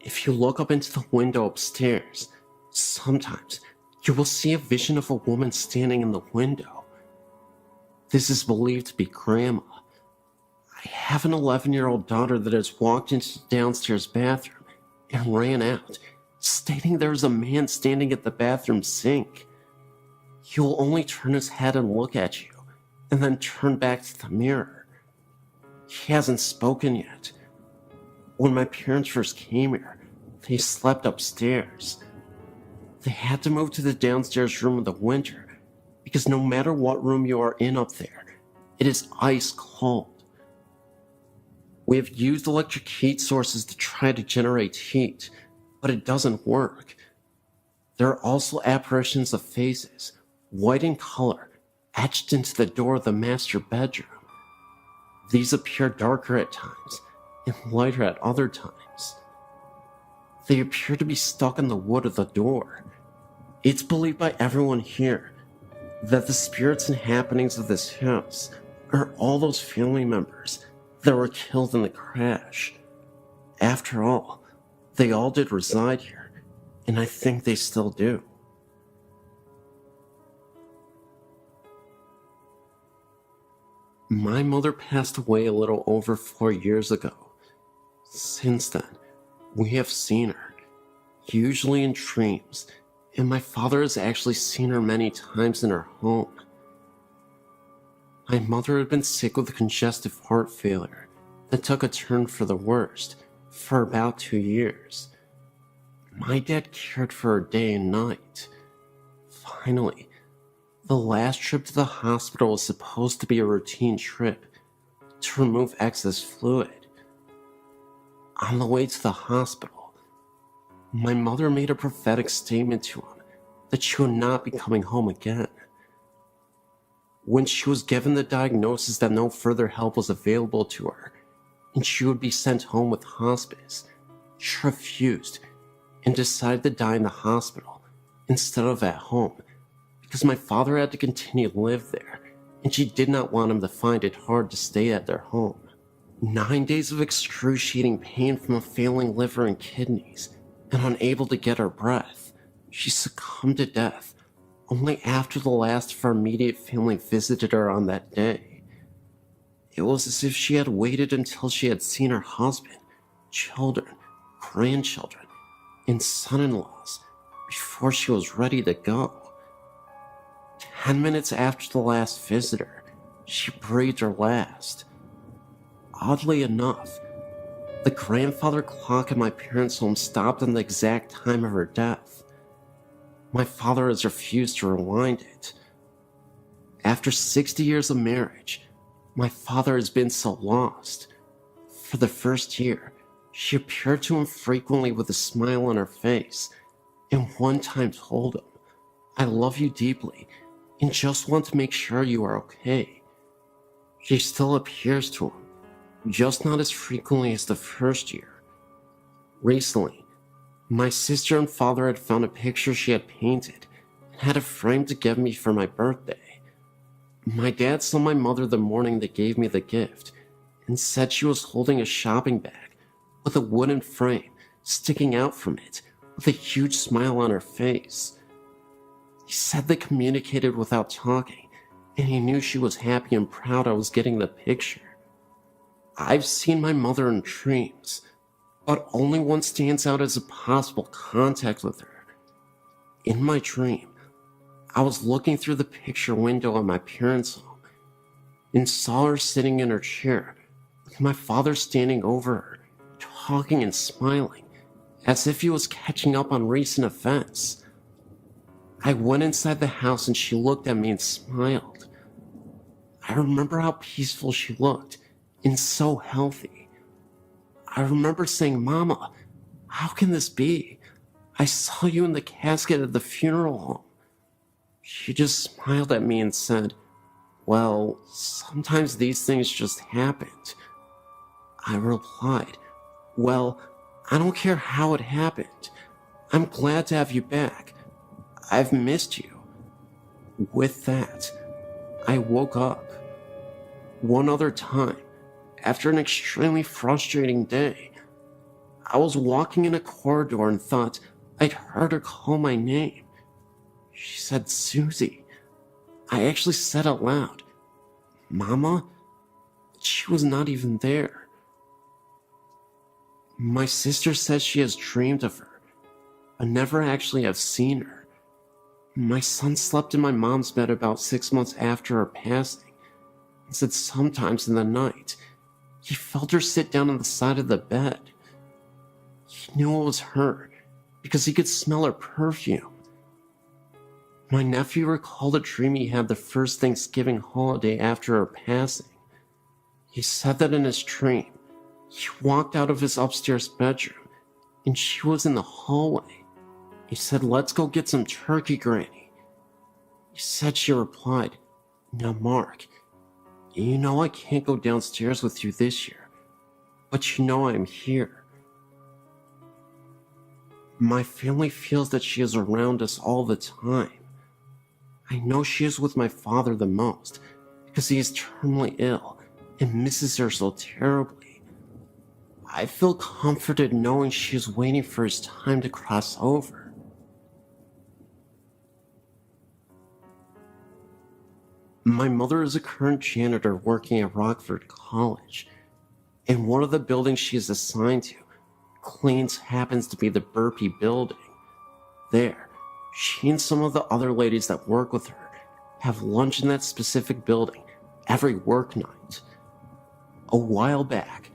if you look up into the window upstairs, sometimes you will see a vision of a woman standing in the window. This is believed to be Grandma. I have an 11-year-old daughter that has walked into the downstairs bathroom and ran out, stating there is a man standing at the bathroom sink. He will only turn his head and look at you, and then turn back to the mirror. He hasn't spoken yet. When my parents first came here, they slept upstairs. They had to move to the downstairs room in the winter, because no matter what room you are in up there, it is ice cold. We have used electric heat sources to try to generate heat, but it doesn't work. There are also apparitions of faces, white in color, etched into the door of the master bedroom. These appear darker at times and lighter at other times. They appear to be stuck in the wood of the door. It's believed by everyone here that the spirits and happenings of this house are all those family members that were killed in the crash. After all, they all did reside here, and I think they still do. My mother passed away a little over 4 years ago. Since then, we have seen her, usually in dreams, and my father has actually seen her many times in her home. My mother had been sick with congestive heart failure that took a turn for the worst for about 2 years. My dad cared for her day and night. Finally, the last trip to the hospital was supposed to be a routine trip to remove excess fluid. On the way to the hospital, my mother made a prophetic statement to him that she would not be coming home again. When she was given the diagnosis that no further help was available to her and she would be sent home with hospice, she refused and decided to die in the hospital instead of at home because my father had to continue to live there and she did not want him to find it hard to stay at their home. 9 days of excruciating pain from a failing liver and kidneys, and unable to get her breath, she succumbed to death only after the last of our immediate family visited her on that day. It was as if she had waited until she had seen her husband, children, grandchildren, and son-in-laws before she was ready to go. 10 minutes after the last visitor, she breathed her last. Oddly enough, the grandfather clock in my parents' home stopped on the exact time of her death. My father has refused to rewind it. After 60 years of marriage, my father has been so lost. For the first year, she appeared to him frequently with a smile on her face, and one time told him, "I love you deeply, and just want to make sure you are okay." She still appears to him, just not as frequently as the first year. Recently, my sister and father had found a picture she had painted and had a frame to give me for my birthday. My dad saw my mother the morning they gave me the gift and said she was holding a shopping bag with a wooden frame sticking out from it with a huge smile on her face. He said they communicated without talking, and he knew she was happy and proud I was getting the picture. I've seen my mother in dreams, but only one stands out as a possible contact with her. In my dream, I was looking through the picture window at my parents' home and saw her sitting in her chair with my father standing over her, talking and smiling, as if he was catching up on recent events. I went inside the house and she looked at me and smiled. I remember how peaceful she looked and so healthy. I remember saying, "Mama, how can this be? I saw you in the casket at the funeral home." She just smiled at me and said, "Well, sometimes these things just happened." I replied, "Well, I don't care how it happened. I'm glad to have you back. I've missed you." With that, I woke up. One other time, after an extremely frustrating day, I was walking in a corridor and thought I'd heard her call my name. She said, "Susie." I actually said out loud, "Mama?" She was not even there. My sister says she has dreamed of her, but never actually have seen her. My son slept in my mom's bed about 6 months after her passing, and said sometimes in the night, he felt her sit down on the side of the bed. He knew it was her because he could smell her perfume. My nephew recalled a dream he had the first Thanksgiving holiday after her passing. He said that in his dream, he walked out of his upstairs bedroom and she was in the hallway. He said, "Let's go get some turkey, Granny." He said she replied, "No, Mark, You know I can't go downstairs with you this year, but you know I'm here. My family feels that she is around us all the time. I know she is with my father the most, because he is terminally ill and misses her so terribly. I feel comforted knowing she is waiting for his time to cross over. My mother is a current janitor working at Rockford College, and one of the buildings she is assigned to cleans happens to be the Burpee building. There, she and some of the other ladies that work with her have lunch in that specific building every work night. A while back,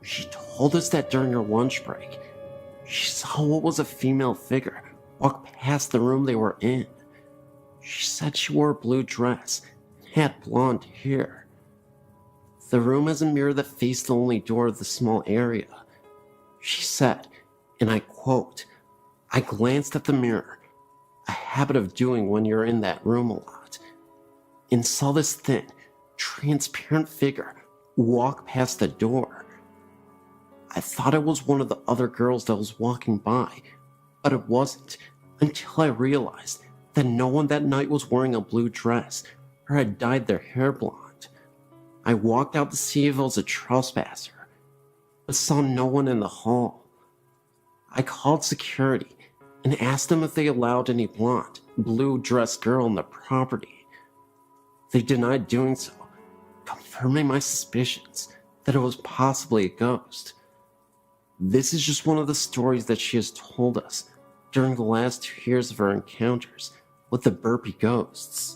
she told us that during her lunch break, she saw what was a female figure walk past the room they were in. She said she wore a blue dress and had blonde hair. The room has a mirror that faced the only door of the small area. She said, and I quote, "I glanced at the mirror, a habit of doing when you're in that room a lot, and saw this thin, transparent figure walk past the door. I thought it was one of the other girls that was walking by, but it wasn't until I realized that no one that night was wearing a blue dress or had dyed their hair blonde. I walked out to see if it was a trespasser, but saw no one in the hall. I called security and asked them if they allowed any blonde, blue-dressed girl on the property. They denied doing so, confirming my suspicions that it was possibly a ghost. This is just one of the stories that she has told us during the last 2 years of her encounters with the Burpee ghosts."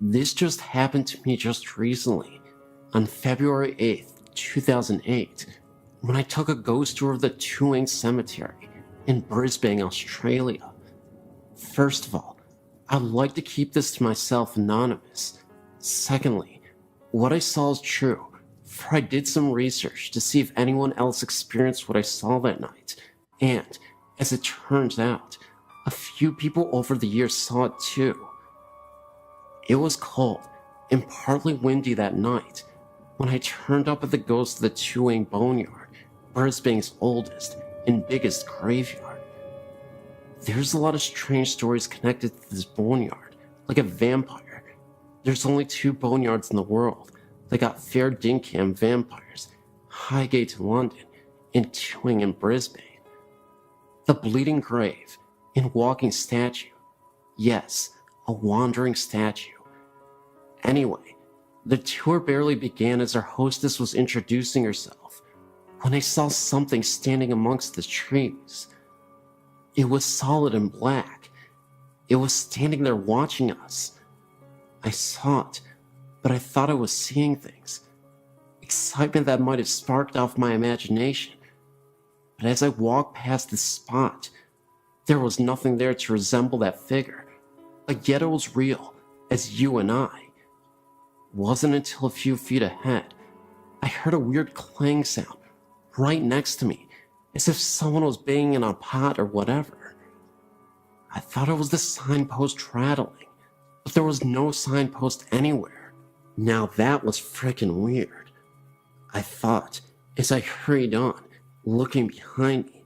This just happened to me just recently, on February 8th, 2008, when I took a ghost tour of the Tuing Cemetery in Brisbane, Australia. First of all, I'd like to keep this to myself anonymous. Secondly, what I saw is true, for I did some research to see if anyone else experienced what I saw that night, and, as it turns out, a few people over the years saw it too. It was cold and partly windy that night when I turned up at the ghost of the Tuing Boneyard, Brisbane's oldest and biggest graveyard. There's a lot of strange stories connected to this boneyard, like a vampire. There's only 2 boneyards in the world. They got Fair Dinkham vampires, Highgate in London, and Tuing in Brisbane. The Bleeding Grave and Walking Statue. Yes, a wandering statue. Anyway, the tour barely began as our hostess was introducing herself when I saw something standing amongst the trees. It was solid and black. It was standing there watching us. I saw it, but I thought I was seeing things. Excitement that might have sparked off my imagination. But as I walked past this spot, there was nothing there to resemble that figure, but yet it was real, as you and I. It wasn't until a few feet ahead, I heard a weird clang sound right next to me, as if someone was banging in a pot or whatever. I thought it was the signpost rattling, but there was no signpost anywhere. Now that was frickin' weird, I thought, as I hurried on, looking behind me.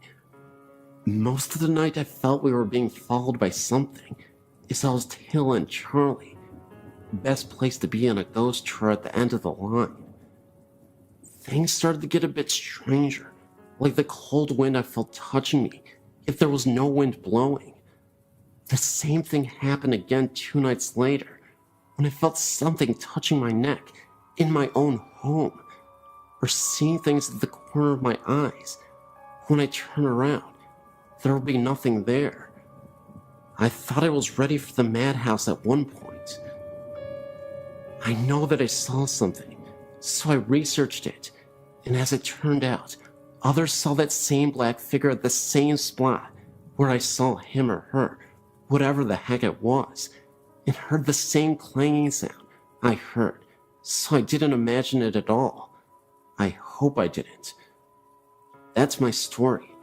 Most of the night I felt we were being followed by something, as I was tailing Charlie. Best place to be on a ghost tour at the end of the line. Things started to get a bit stranger, like the cold wind I felt touching me if there was no wind blowing. The same thing happened again 2 nights later, when I felt something touching my neck in my own home, or seeing things at the corner of my eyes. When I turned around, there would be nothing there. I thought I was ready for the madhouse at one point. I know that I saw something, so I researched it, and as it turned out, others saw that same black figure at the same spot where I saw him or her, whatever the heck it was, and heard the same clanging sound I heard, so I didn't imagine it at all. I hope I didn't. That's my story.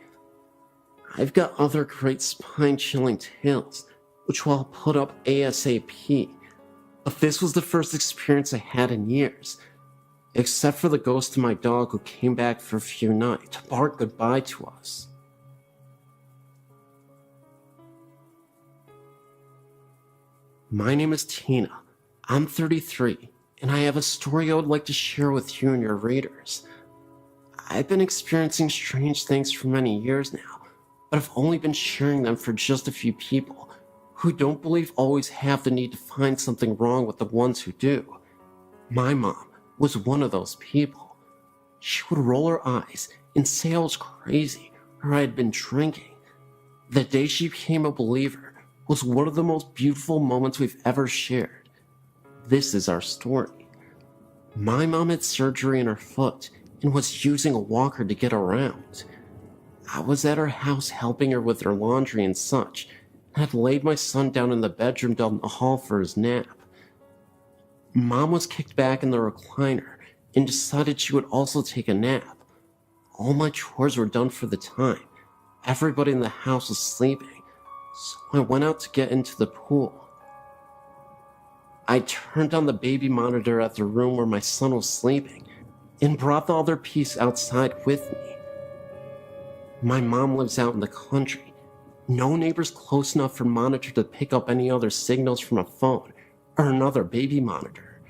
I've got other great spine-chilling tales, which I'll put up ASAP. But this was the first experience I had in years, except for the ghost of my dog who came back for a few nights to bark goodbye to us. My name is Tina. I'm 33, and I have a story I would like to share with you and your readers. I've been experiencing strange things for many years now, but I've only been sharing them for just a few people who don't believe always have the need to find something wrong with the ones who do. My mom was one of those people. She would roll her eyes and say I was crazy or I had been drinking. The day she became a believer was one of the most beautiful moments we've ever shared. This is our story. My mom had surgery in her foot and was using a walker to get around. I was at her house helping her with her laundry and such, and had laid my son down in the bedroom down the hall for his nap. Mom was kicked back in the recliner and decided she would also take a nap. All my chores were done for the time. Everybody in the house was sleeping, so I went out to get into the pool. I turned on the baby monitor at the room where my son was sleeping and brought the other piece outside with me. My mom lives out in the country. No neighbors close enough for monitor to pick up any other signals from a phone or another baby monitor.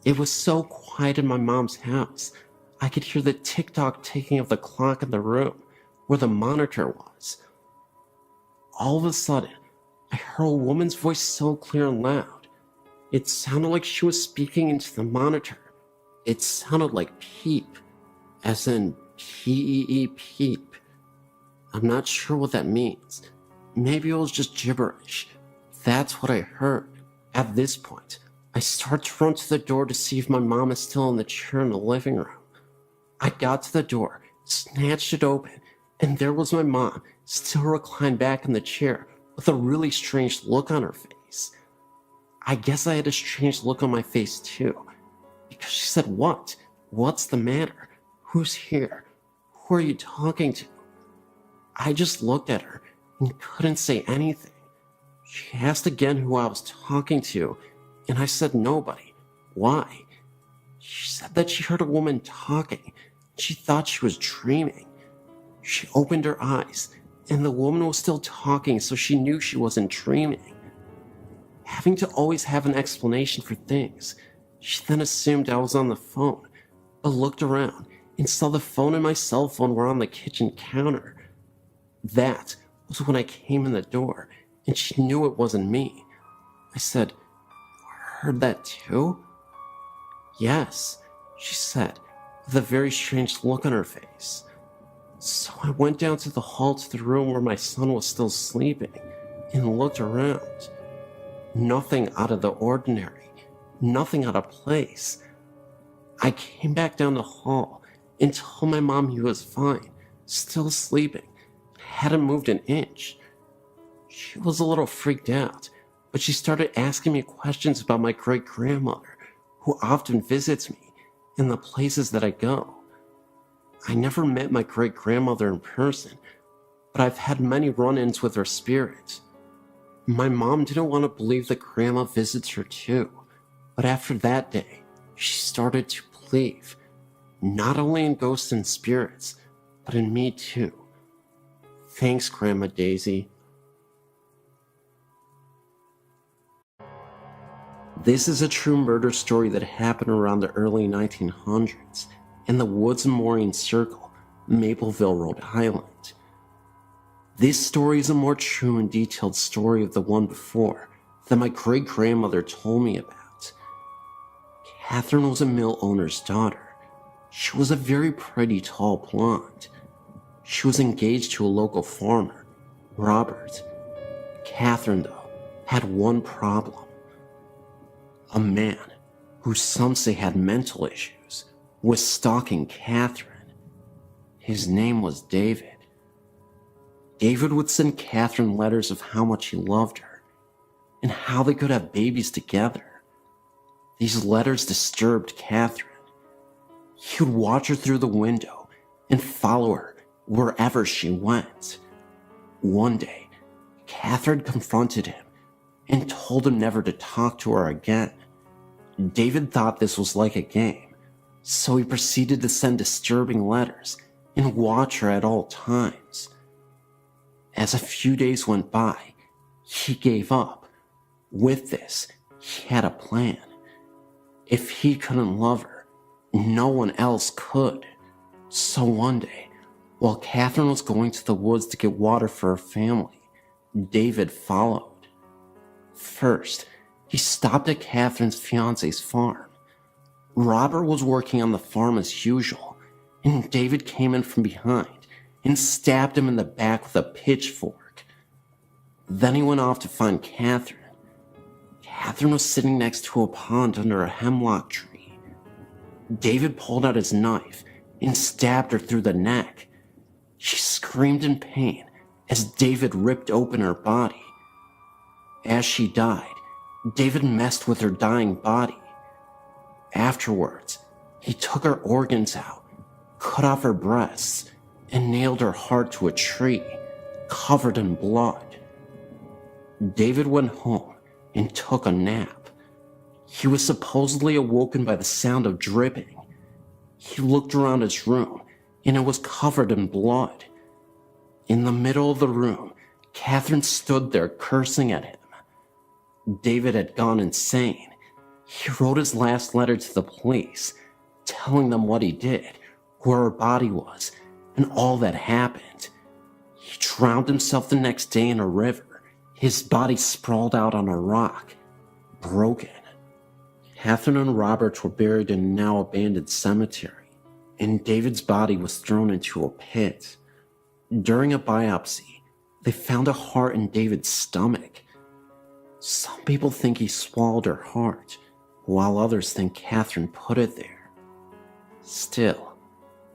It was so quiet in my mom's house, I could hear the tick-tock ticking of the clock in the room where the monitor was. All of a sudden, I heard a woman's voice so clear and loud. It sounded like she was speaking into the monitor. It sounded like peep, as in P-E-E peep. I'm not sure what that means. Maybe it was just gibberish. That's what I heard. At this point, I start to run to the door to see if my mom is still in the chair in the living room. I got to the door, snatched it open, and there was my mom, still reclined back in the chair with a really strange look on her face. I guess I had a strange look on my face too, because she said, "What? What's the matter? Who's here? Who are you talking to?" I just looked at her and couldn't say anything. She asked again who I was talking to, and I said nobody. Why? She said that she heard a woman talking. She thought she was dreaming. She opened her eyes, and the woman was still talking, so she knew she wasn't dreaming. Having to always have an explanation for things, she then assumed I was on the phone, but looked around and saw the phone and my cell phone were on the kitchen counter. That was when I came in the door, and she knew it wasn't me. I said, "You heard that too?" "Yes," she said, with a very strange look on her face. So I went down to the hall to the room where my son was still sleeping and looked around. Nothing out of the ordinary, nothing out of place. I came back down the hall and told my mom he was fine, still sleeping, hadn't moved an inch. She was a little freaked out, but she started asking me questions about my great-grandmother, who often visits me, and the places that I go. I never met my great-grandmother in person, but I've had many run-ins with her spirit. My mom didn't want to believe that Grandma visits her too, but after that day, she started to believe, not only in ghosts and spirits, but in me too. Thanks, Grandma Daisy. This is a true murder story that happened around the early 1900s in the Woods and Moraine Circle, Mapleville, Rhode Island. This story is a more true and detailed story of the one before that my great-grandmother told me about. Catherine was a mill owner's daughter. She was a very pretty, tall blonde. She was engaged to a local farmer, Robert. Catherine, though, had one problem. A man, who some say had mental issues, was stalking Catherine. His name was David. David would send Catherine letters of how much he loved her, and how they could have babies together. These letters disturbed Catherine. He would watch her through the window and follow her wherever she went. One day, Catherine confronted him and told him never to talk to her again. David thought this was like a game, so he proceeded to send disturbing letters and watch her at all times. As a few days went by, he gave up. With this, he had a plan. If he couldn't love her, no one else could. So one day, while Catherine was going to the woods to get water for her family, David followed. First, he stopped at Catherine's fiance's farm. Robert was working on the farm as usual, and David came in from behind and stabbed him in the back with a pitchfork. Then he went off to find Catherine. Catherine was sitting next to a pond under a hemlock tree. David pulled out his knife and stabbed her through the neck. She screamed in pain as David ripped open her body. As she died, David messed with her dying body. Afterwards, he took her organs out, cut off her breasts, and nailed her heart to a tree, covered in blood. David went home and took a nap. He was supposedly awoken by the sound of dripping. He looked around his room, and it was covered in blood. In the middle of the room, Catherine stood there cursing at him. David had gone insane. He wrote his last letter to the police, telling them what he did, where her body was, and all that happened. He drowned himself the next day in a river, his body sprawled out on a rock, broken. Catherine and Robert were buried in a now abandoned cemetery, and David's body was thrown into a pit. During a biopsy, they found a heart in David's stomach. Some people think he swallowed her heart, while others think Catherine put it there. Still,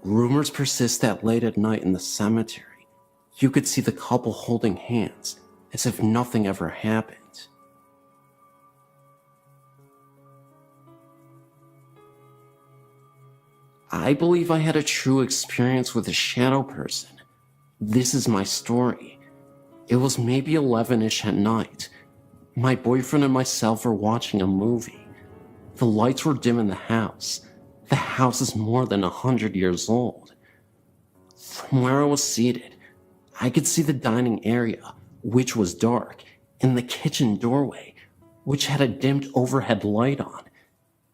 rumors persist that late at night in the cemetery, you could see the couple holding hands as if nothing ever happened. I believe I had a true experience with a shadow person. This is my story. It was maybe 11-ish at night. My boyfriend and myself were watching a movie. The lights were dim in the house. The house is more than 100 years old. From where I was seated, I could see the dining area, which was dark, and the kitchen doorway, which had a dimmed overhead light on,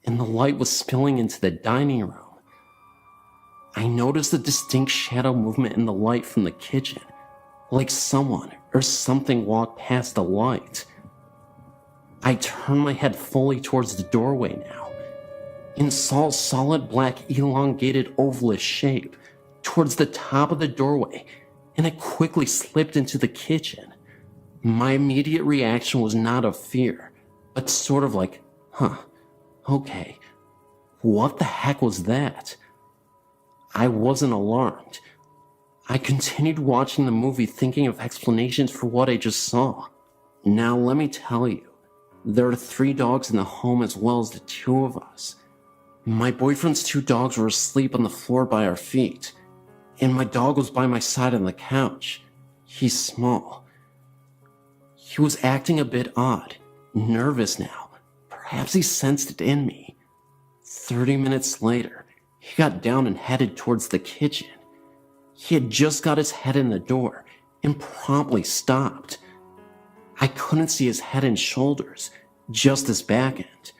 and the light was spilling into the dining room. I noticed a distinct shadow movement in the light from the kitchen, like someone or something walked past the light. I turned my head fully towards the doorway now, and saw a solid black elongated ovalish shape towards the top of the doorway, and it quickly slipped into the kitchen. My immediate reaction was not of fear, but sort of like, okay, what the heck was that? I wasn't alarmed. I continued watching the movie thinking of explanations for what I just saw. Now let me tell you, there are 3 dogs in the home as well as the 2 of us. My boyfriend's 2 dogs were asleep on the floor by our feet, and my dog was by my side on the couch. He's small. He was acting a bit odd, nervous now. Perhaps he sensed it in me. 30 minutes later, he got down and headed towards the kitchen. He had just got his head in the door and promptly stopped. I couldn't see his head and shoulders, just his back end.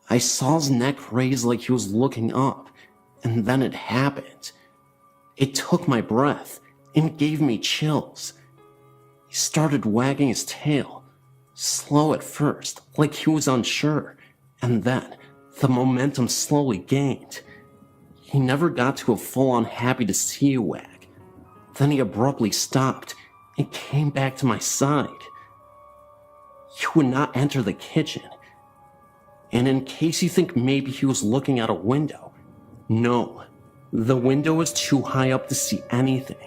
I saw his neck raise like he was looking up, and then it happened. It took my breath and gave me chills. He started wagging his tail, slow at first, like he was unsure, and then the momentum slowly gained. He never got to a full-on happy to see you wag. Then he abruptly stopped and came back to my side. He would not enter the kitchen. And in case you think maybe he was looking out a window, no, the window was too high up to see anything.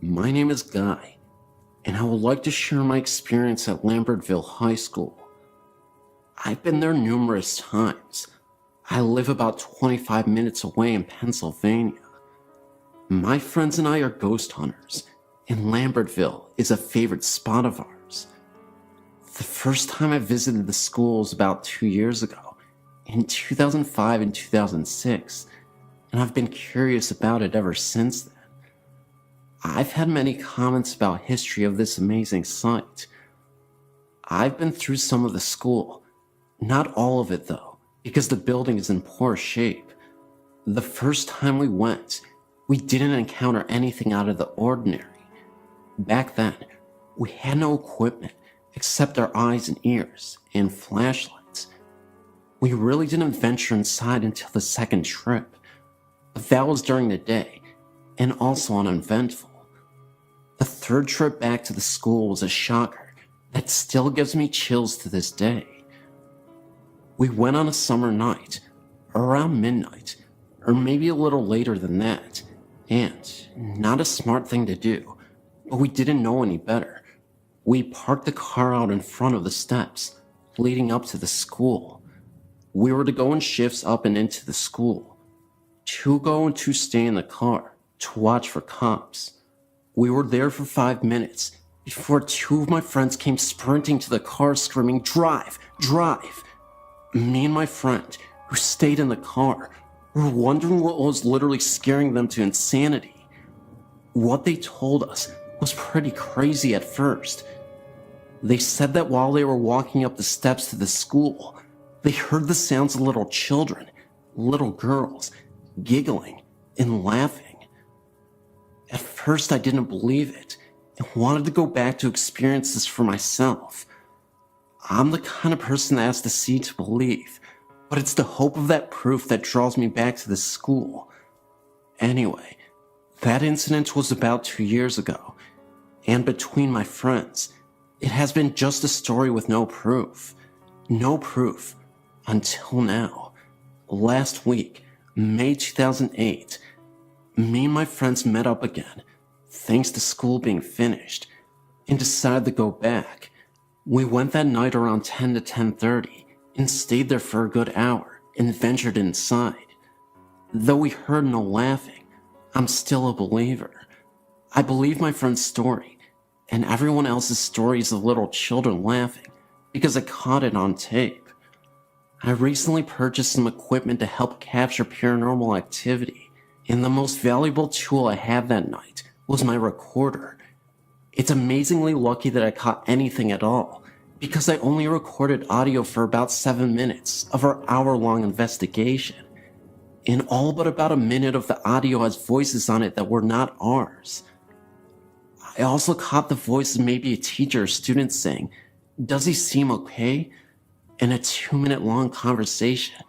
My name is Guy, and I would like to share my experience at Lambertville High School. I've been there numerous times. I live about 25 minutes away in Pennsylvania. My friends and I are ghost hunters, and Lambertville is a favorite spot of ours. The first time I visited the school was about 2 years ago, in 2005 and 2006, and I've been curious about it ever since then. I've had many comments about history of this amazing site. I've been through some of the school, not all of it though, because the building is in poor shape. The first time we went, we didn't encounter anything out of the ordinary. Back then, we had no equipment except our eyes and ears and flashlights. We really didn't venture inside until the second trip, but that was during the day and also uneventful. The third trip back to the school was a shocker that still gives me chills to this day. We went on a summer night, around midnight, or maybe a little later than that, and not a smart thing to do, but we didn't know any better. We parked the car out in front of the steps leading up to the school. We were to go in shifts up and into the school. 2 go and 2 stay in the car to watch for cops. We were there for 5 minutes before 2 of my friends came sprinting to the car screaming, "Drive! Drive!" Me and my friend, who stayed in the car, were wondering what was literally scaring them to insanity. What they told us was pretty crazy at first. They said that while they were walking up the steps to the school, they heard the sounds of little children, little girls, giggling and laughing. At first I didn't believe it and wanted to go back to experience this for myself. I'm the kind of person that has to see to believe, but it's the hope of that proof that draws me back to the school. Anyway, that incident was about 2 years ago, and between my friends, it has been just a story with no proof. No proof until now. Last week, May 2008, me and my friends met up again, thanks to school being finished, and decided to go back. We went that night around 10 to 10:30 and stayed there for a good hour and ventured inside. Though we heard no laughing, I'm still a believer. I believe my friend's story and everyone else's stories of little children laughing because I caught it on tape. I recently purchased some equipment to help capture paranormal activity, and the most valuable tool I had that night was my recorder. It's amazingly lucky that I caught anything at all, because I only recorded audio for about 7 minutes of our hour-long investigation, and all but about a minute of the audio has voices on it that were not ours. I also caught the voice of maybe a teacher or student saying, "Does he seem okay?" in a 2-minute long conversation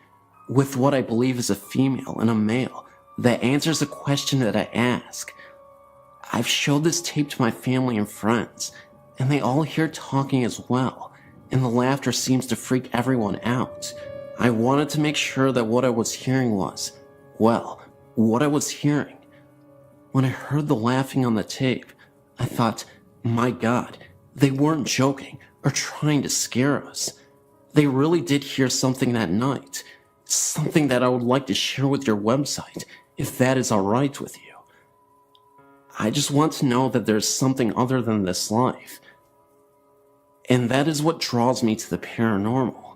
with what I believe is a female and a male that answers a question that I ask. I've showed this tape to my family and friends, and they all hear talking as well, and the laughter seems to freak everyone out. I wanted to make sure that what I was hearing was, well, what I was hearing. When I heard the laughing on the tape, I thought, my God, they weren't joking or trying to scare us. They really did hear something that night, something that I would like to share with your website, if that is alright with you. I just want to know that there's something other than this life. And that is what draws me to the paranormal.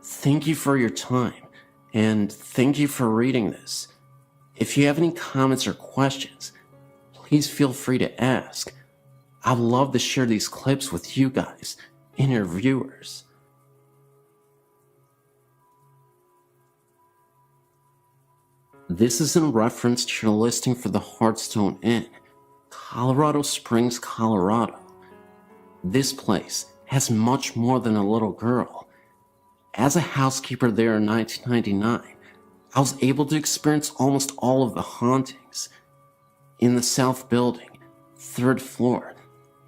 Thank you for your time, and thank you for reading this. If you have any comments or questions, please feel free to ask. I'd love to share these clips with you guys and your viewers. This is in reference to your listing for the Hearthstone Inn, Colorado Springs, Colorado. This place has much more than a little girl. As a housekeeper there in 1999, I was able to experience almost all of the hauntings. In the south building, 3rd floor,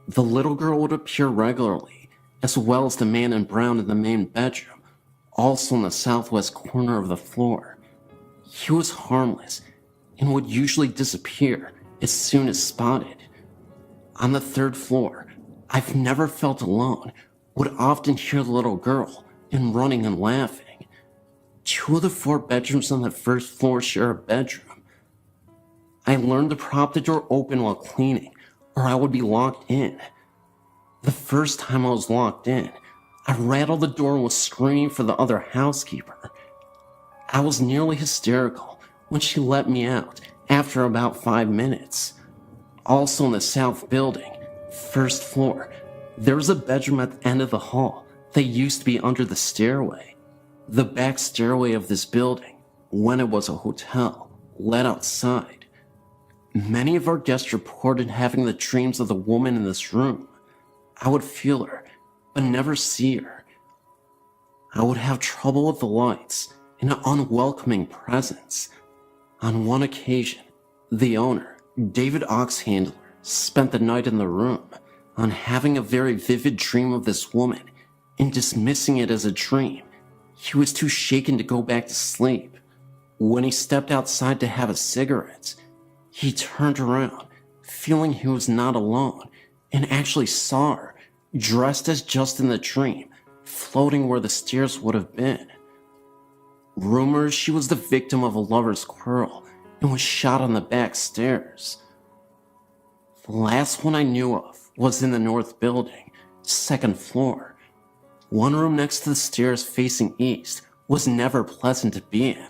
the little girl would appear regularly, as well as the man in brown in the main bedroom, also in the southwest corner of the floor. He was harmless and would usually disappear as soon as spotted. On the 3rd floor, I've never felt alone, would often hear the little girl and running and laughing. 2 2 of the 4 bedrooms on the first floor share a bedroom. I learned to prop the door open while cleaning, or I would be locked in. The first time I was locked in, I rattled the door and was screaming for the other housekeeper. I was nearly hysterical when she let me out after about 5 minutes. Also in the south building, first floor, there was a bedroom at the end of the hall that used to be under the stairway. The back stairway of this building, when it was a hotel, led outside. Many of our guests reported having the dreams of the woman in this room. I would feel her, but never see her. I would have trouble with the lights and an unwelcoming presence. On one occasion, the owner, David Oxhandler, spent the night in the room on having a very vivid dream of this woman and dismissing it as a dream. He was too shaken to go back to sleep. When he stepped outside to have a cigarette, he turned around, feeling he was not alone, and actually saw her, dressed as just in the dream, floating where the stairs would have been. Rumors she was the victim of a lover's quarrel and was shot on the back stairs. The last one I knew of was in the north building, second floor. One room next to the stairs facing east was never pleasant to be in.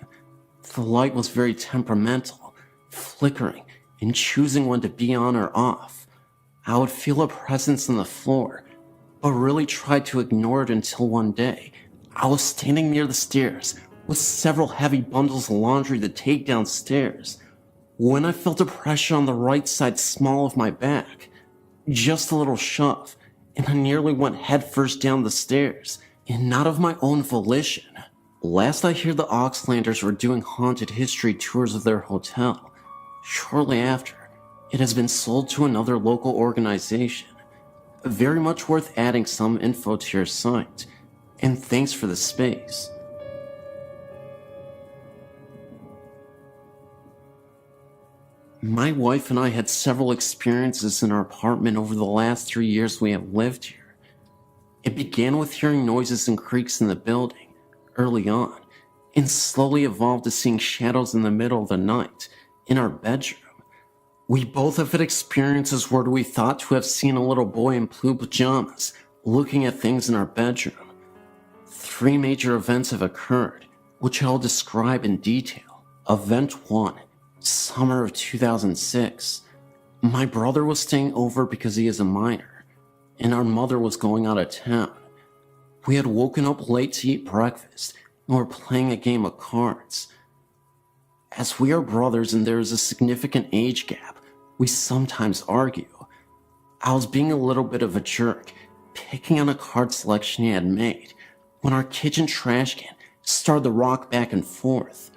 The light was very temperamental, flickering and choosing when to be on or off. I would feel a presence on the floor, but really tried to ignore it until one day I was standing near the stairs with several heavy bundles of laundry to take downstairs when I felt a pressure on the right side small of my back. Just a little shove, and I nearly went headfirst down the stairs, and not of my own volition. Last I hear, the Oxlanders were doing haunted history tours of their hotel. Shortly after, it has been sold to another local organization. Very much worth adding some info to your site, and thanks for the space. My wife and I had several experiences in our apartment over the last 3 years we have lived here. It began with hearing noises and creaks in the building early on, and slowly evolved to seeing shadows in the middle of the night in our bedroom. We both have had experiences where we thought to have seen a little boy in blue pajamas looking at things in our bedroom. 3 major events have occurred, which I'll describe in detail. Event 1. Summer of 2006. My brother was staying over because he is a minor, and our mother was going out of town. We had woken up late to eat breakfast and were playing a game of cards. As we are brothers and there is a significant age gap, we sometimes argue. I was being a little bit of a jerk, picking on a card selection he had made, when our kitchen trash can started to rock back and forth.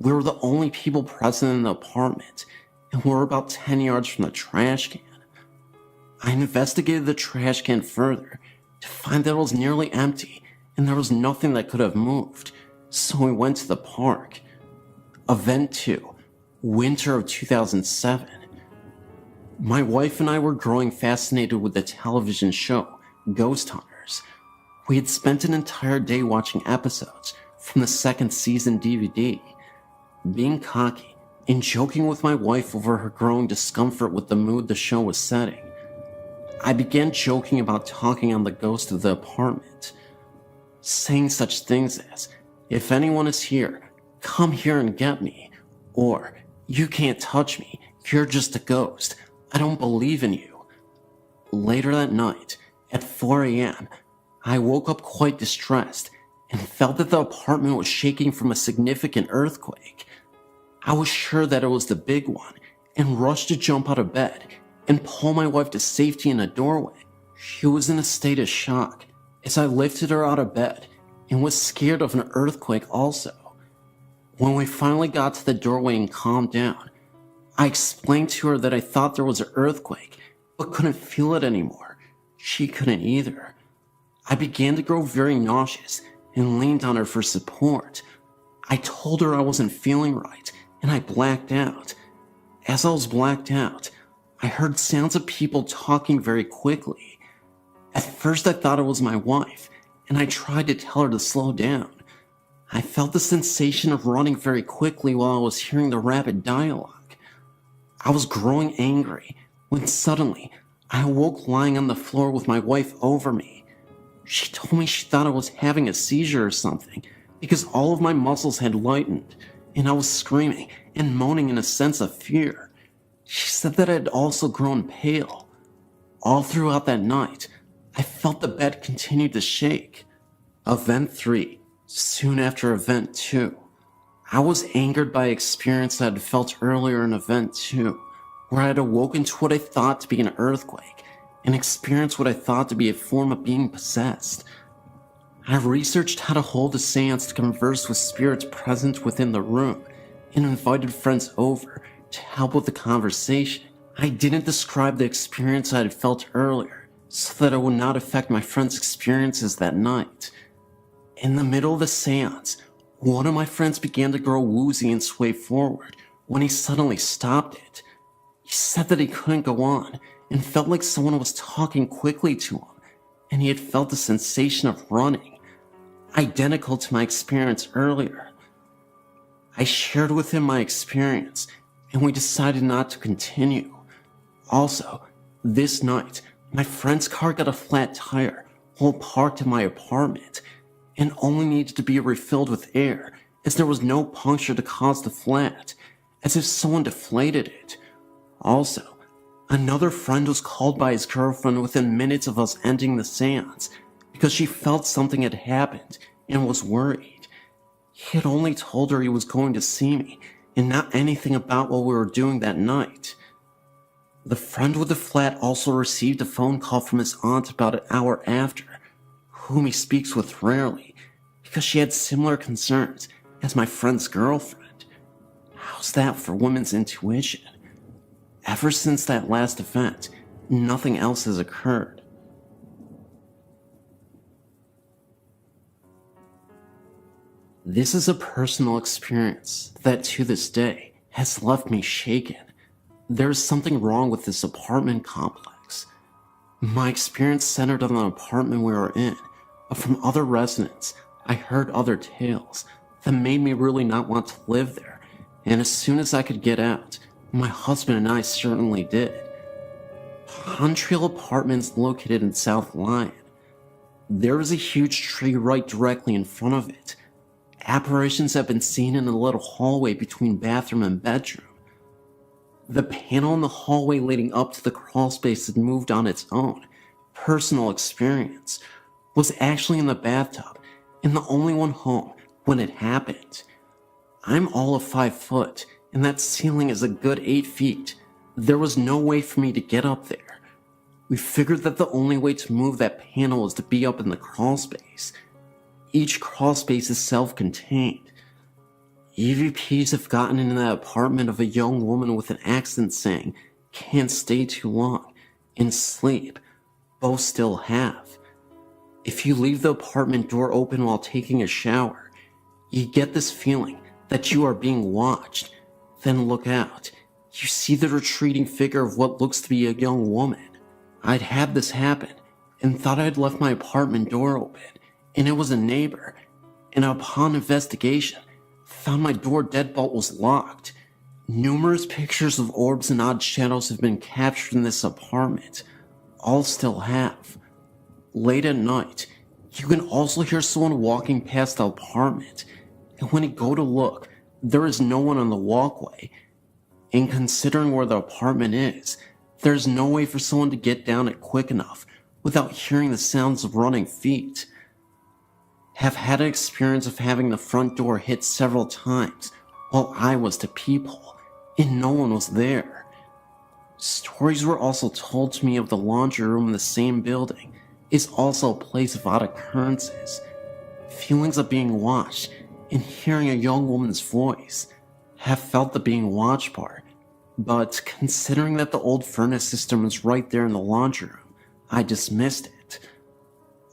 We were the only people present in the apartment, and we were about 10 yards from the trash can. I investigated the trash can further to find that it was nearly empty and there was nothing that could have moved, so we went to the park. Event 2. Winter of 2007. My wife and I were growing fascinated with the television show Ghost Hunters. We had spent an entire day watching episodes from the 2nd season DVD. Being cocky and joking with my wife over her growing discomfort with the mood the show was setting, I began joking about talking on the ghost of the apartment, saying such things as, "If anyone is here, come here and get me," or "You can't touch me, you're just a ghost, I don't believe in you." Later that night, at 4 a.m., I woke up quite distressed and felt that the apartment was shaking from a significant earthquake. I was sure that it was the big one and rushed to jump out of bed and pull my wife to safety in a doorway. She was in a state of shock as I lifted her out of bed and was scared of an earthquake also. When we finally got to the doorway and calmed down, I explained to her that I thought there was an earthquake but couldn't feel it anymore. She couldn't either. I began to grow very nauseous and leaned on her for support. I told her I wasn't feeling right and I blacked out. As I was blacked out, I heard sounds of people talking very quickly. At first I thought it was my wife, and I tried to tell her to slow down. I felt the sensation of running very quickly while I was hearing the rapid dialogue. I was growing angry when suddenly I awoke lying on the floor with my wife over me. She told me she thought I was having a seizure or something because all of my muscles had lightened and I was screaming and moaning in a sense of fear. She said that I had also grown pale. All throughout that night, I felt the bed continue to shake. Event 3, soon after Event 2. I was angered by an experience I had felt earlier in Event 2, where I had awoken to what I thought to be an earthquake and experienced what I thought to be a form of being possessed. I researched how to hold a seance to converse with spirits present within the room and invited friends over to help with the conversation. I didn't describe the experience I had felt earlier so that it would not affect my friends' experiences that night. In the middle of the seance, one of my friends began to grow woozy and sway forward when he suddenly stopped it. He said that he couldn't go on and felt like someone was talking quickly to him, and he had felt the sensation of running, identical to my experience earlier. I shared with him my experience, and we decided not to continue. Also, this night, my friend's car got a flat tire while parked in my apartment, and only needed to be refilled with air as there was no puncture to cause the flat, as if someone deflated it. Also, another friend was called by his girlfriend within minutes of us ending the seance because she felt something had happened and was worried. He had only told her he was going to see me and not anything about what we were doing that night. The friend with the flat also received a phone call from his aunt about an hour after, whom he speaks with rarely, because she had similar concerns as my friend's girlfriend. How's that for women's intuition? Ever since that last event, nothing else has occurred. This is a personal experience that to this day has left me shaken. There is something wrong with this apartment complex. My experience centered on the apartment we were in, but from other residents, I heard other tales that made me really not want to live there, and as soon as I could get out, my husband and I certainly did. Pond Trail Apartments located in South Lyon. There is a huge tree right directly in front of it. Apparitions have been seen in the little hallway between bathroom and bedroom. The panel in the hallway leading up to the crawlspace had moved on its own. Personal experience was actually in the bathtub and the only one home when it happened. I'm all of 5 foot and that ceiling is a good 8 feet. There was no way for me to get up there. We figured that the only way to move that panel was to be up in the crawlspace. Each crawlspace is self-contained. EVPs have gotten into that apartment of a young woman with an accent saying, "Can't stay too long," and sleep. Both still have. If you leave the apartment door open while taking a shower, you get this feeling that you are being watched. Then look out. You see the retreating figure of what looks to be a young woman. I'd had this happen and thought I'd left my apartment door open, and it was a neighbor, and upon investigation, found my door deadbolt was locked. Numerous pictures of orbs and odd shadows have been captured in this apartment. All still have. Late at night, you can also hear someone walking past the apartment, and when you go to look, there is no one on the walkway. And considering where the apartment is, there's no way for someone to get down it quick enough without hearing the sounds of running feet. Have had an experience of having the front door hit several times while I was to peephole, and no one was there. Stories were also told to me of the laundry room in the same building is also a place of odd occurrences. Feelings of being watched and hearing a young woman's voice. Have felt the being watched part, but considering that the old furnace system is right there in the laundry room, I dismissed it.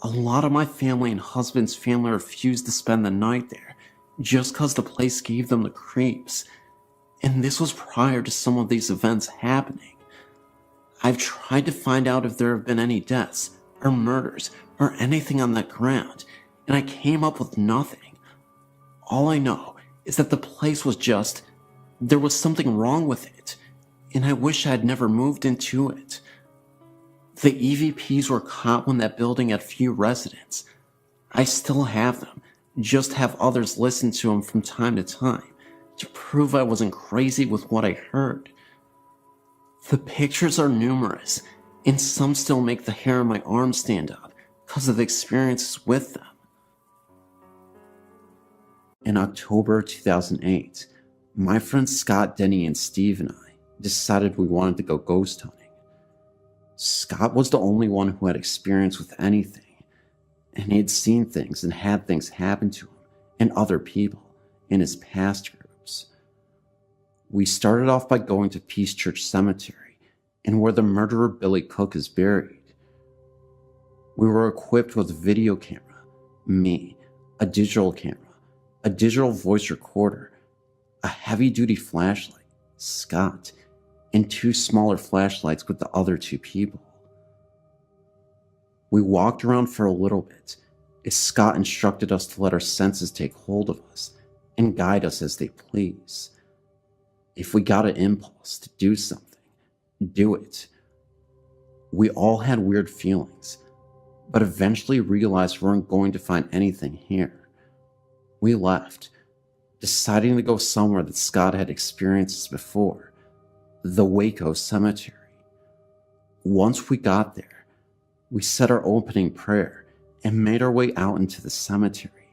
A lot of my family and husband's family refused to spend the night there just cause the place gave them the creeps, and this was prior to some of these events happening. I've tried to find out if there have been any deaths or murders or anything on that ground, and I came up with nothing. All I know is that the place was there was something wrong with it, and I wish I had never moved into it. The EVPs were caught when that building had few residents. I still have them, just have others listen to them from time to time to prove I wasn't crazy with what I heard. The pictures are numerous, and some still make the hair on my arm stand up because of the experiences with them. In October 2008, my friends Scott, Denny, and Steve and I decided we wanted to go ghost hunting. Scott was the only one who had experience with anything, and he had seen things and had things happen to him and other people in his past groups. We started off by going to Peace Church Cemetery and where the murderer Billy Cook is buried. We were equipped with a video camera, me, a digital camera, a digital voice recorder, a heavy-duty flashlight, Scott, and 2 smaller flashlights with the other 2 people. We walked around for a little bit as Scott instructed us to let our senses take hold of us and guide us as they please. If we got an impulse to do something, do it. We all had weird feelings, but eventually realized we weren't going to find anything here. We left, deciding to go somewhere that Scott had experienced before, the Waco Cemetery. Once we got there, we said our opening prayer and made our way out into the cemetery.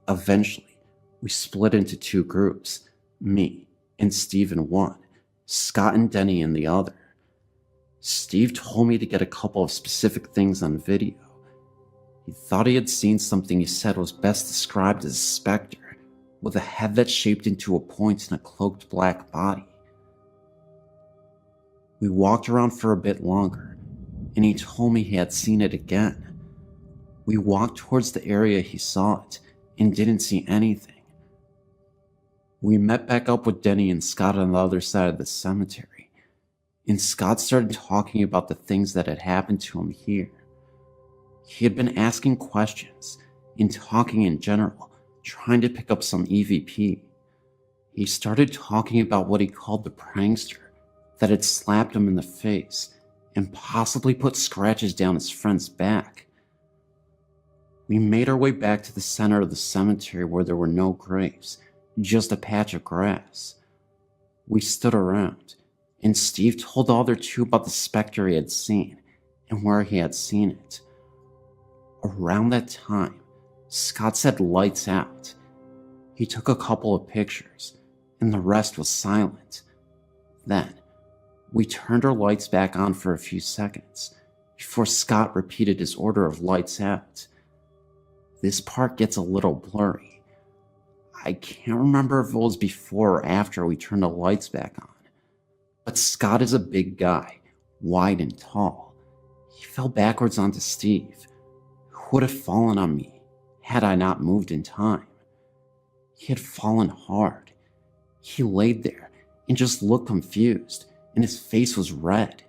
Eventually, we split into 2 groups, me and Steve in one, Scott and Denny in the other. Steve told me to get a couple of specific things on video. He thought he had seen something he said was best described as a specter, with a head that shaped into a point and a cloaked black body. We walked around for a bit longer, and he told me he had seen it again. We walked towards the area he saw it, and didn't see anything. We met back up with Denny and Scott on the other side of the cemetery, and Scott started talking about the things that had happened to him here. He had been asking questions and talking in general, trying to pick up some EVP. He started talking about what he called the prankster that had slapped him in the face and possibly put scratches down his friend's back. We made our way back to the center of the cemetery where there were no graves, just a patch of grass. We stood around, and Steve told the other 2 about the specter he had seen and where he had seen it. Around that time, Scott said lights out. He took a couple of pictures, and the rest was silent. Then, we turned our lights back on for a few seconds before Scott repeated his order of lights out. This part gets a little blurry. I can't remember if it was before or after we turned the lights back on, but Scott is a big guy, wide and tall. He fell backwards onto Steve, who would have fallen on me had I not moved in time. He had fallen hard. He laid there and just looked confused, and his face was red.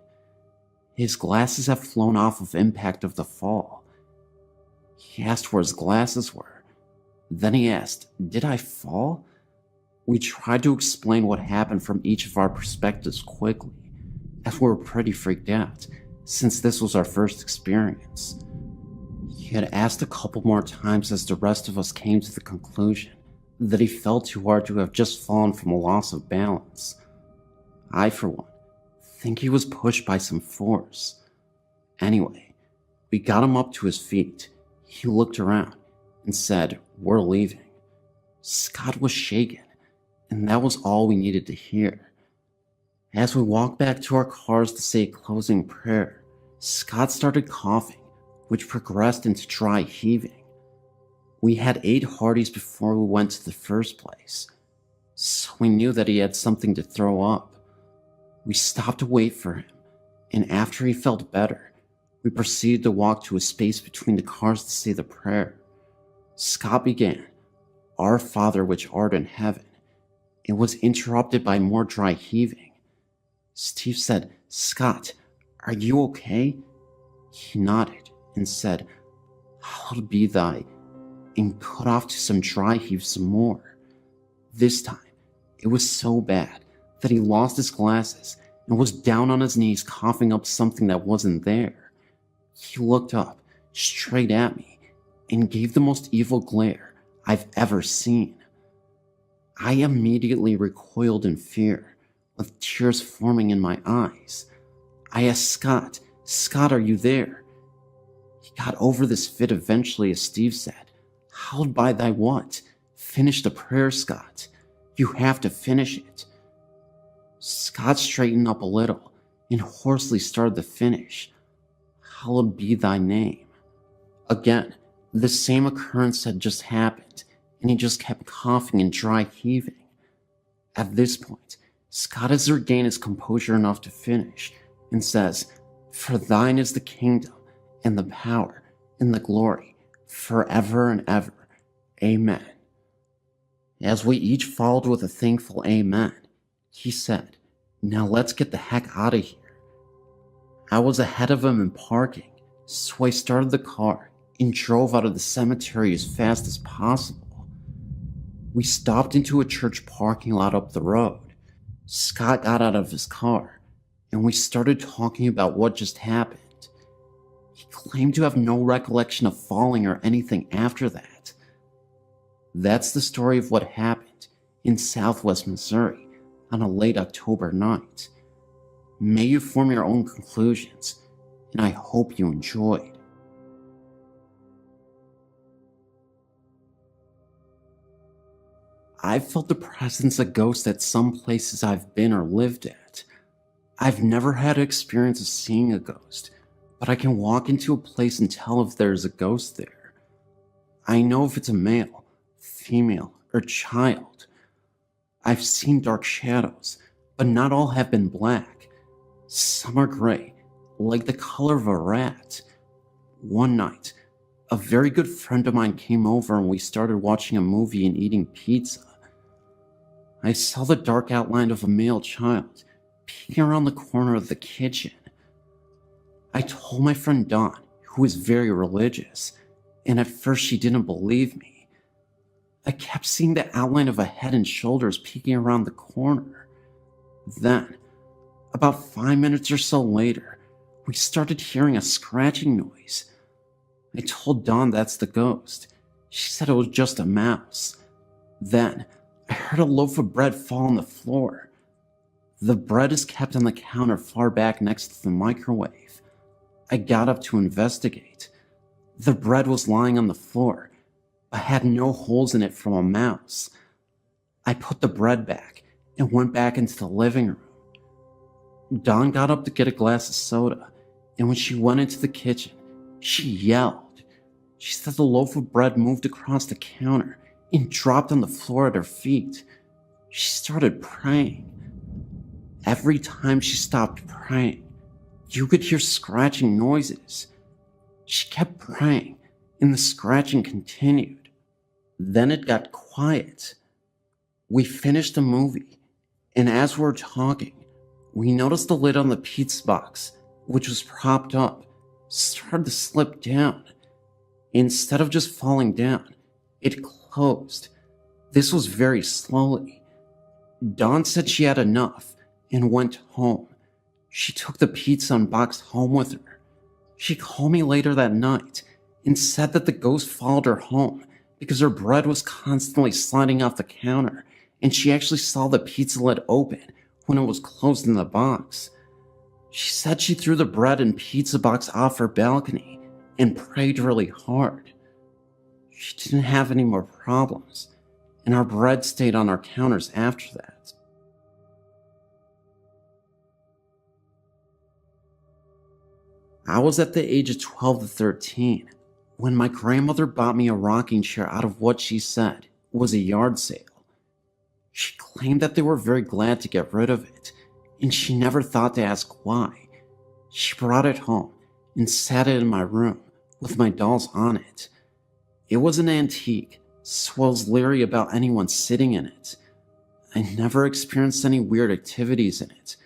His glasses had flown off of impact of the fall. He asked where his glasses were. Then he asked, "Did I fall?" We tried to explain what happened from each of our perspectives quickly, as we were pretty freaked out, since this was our first experience. He had asked a couple more times as the rest of us came to the conclusion that he fell too hard to have just fallen from a loss of balance. I, for one, think he was pushed by some force. Anyway, we got him up to his feet. He looked around and said, "We're leaving." Scott was shaken, and that was all we needed to hear. As we walked back to our cars to say a closing prayer, Scott started coughing, which progressed into dry heaving. We had 8 Hardee's before we went to the first place, so we knew that he had something to throw up. We stopped to wait for him, and after he felt better, we proceeded to walk to a space between the cars to say the prayer. Scott began, "Our Father which art in heaven." It was interrupted by more dry heaving. Steve said, "Scott, are you okay?" He nodded and said, "Hallowed be thy..." and cut off to some dry heave some more. This time, it was so bad that he lost his glasses and was down on his knees coughing up something that wasn't there. He looked up, straight at me, and gave the most evil glare I've ever seen. I immediately recoiled in fear, with tears forming in my eyes. I asked Scott, "Scott, are you there?" He got over this fit eventually, as Steve said. "Howled by thy what? Finish the prayer, Scott. You have to finish it." Scott straightened up a little and hoarsely started the finish. "Hallowed be thy name." Again, the same occurrence had just happened, and he just kept coughing and dry heaving. At this point, Scott has regained his composure enough to finish and says, "For thine is the kingdom and the power and the glory forever and ever. Amen." As we each followed with a thankful amen, he said, "Now let's get the heck out of here." I was ahead of him in parking, so I started the car and drove out of the cemetery as fast as possible. We stopped into a church parking lot up the road. Scott got out of his car, and we started talking about what just happened. He claimed to have no recollection of falling or anything after that. That's the story of what happened in Southwest Missouri on a late October night. May you form your own conclusions, and I hope you enjoyed. I've felt the presence of ghosts at some places I've been or lived at. I've never had an experience of seeing a ghost, but I can walk into a place and tell if there's a ghost there. I know if it's a male, female, or child. I've seen dark shadows, but not all have been black. Some are gray, like the color of a rat. One night, a very good friend of mine came over and we started watching a movie and eating pizza. I saw the dark outline of a male child peeking around the corner of the kitchen. I told my friend Dawn, who is very religious, and at first she didn't believe me. I kept seeing the outline of a head and shoulders peeking around the corner. Then, about 5 minutes or so later, we started hearing a scratching noise. I told Dawn that's the ghost. She said it was just a mouse. Then, I heard a loaf of bread fall on the floor. The bread is kept on the counter far back next to the microwave. I got up to investigate. The bread was lying on the floor, but had no holes in it from a mouse. I put the bread back and went back into the living room. Dawn got up to get a glass of soda, and when she went into the kitchen, she yelled. She said the loaf of bread moved across the counter and dropped on the floor at her feet. She started praying. Every time she stopped praying, you could hear scratching noises. She kept praying, and the scratching continued. Then it got quiet. We finished the movie, and as we were talking, we noticed the lid on the pizza box, which was propped up, started to slip down. Instead of just falling down, it closed. This was very slowly. Dawn said she had enough and went home. She took the pizza and box home with her. She called me later that night and said that the ghost followed her home because her bread was constantly sliding off the counter, and she actually saw the pizza lid open when it was closed in the box. She said she threw the bread and pizza box off her balcony and prayed really hard. She didn't have any more problems, and our bread stayed on our counters after that. I was at the age of 12 to 13 when my grandmother bought me a rocking chair out of what she said was a yard sale. She claimed that they were very glad to get rid of it, and she never thought to ask why. She brought it home and sat it in my room with my dolls on it. It was an antique, so I was leery about anyone sitting in it. I never experienced any weird activities in it,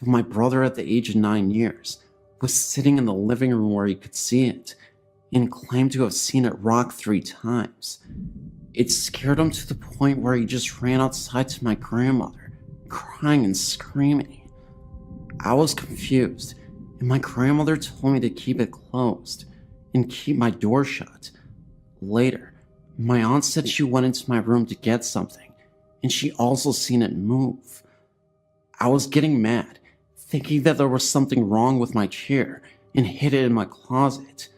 but my brother at the age of 9 years was sitting in the living room where he could see it, and claimed to have seen it rock 3 times. It scared him to the point where he just ran outside to my grandmother, crying and screaming. I was confused, and my grandmother told me to keep it closed and keep my door shut. Later, my aunt said she went into my room to get something, and she also seen it move. I was getting mad, thinking that there was something wrong with my chair, and hid it in my closet.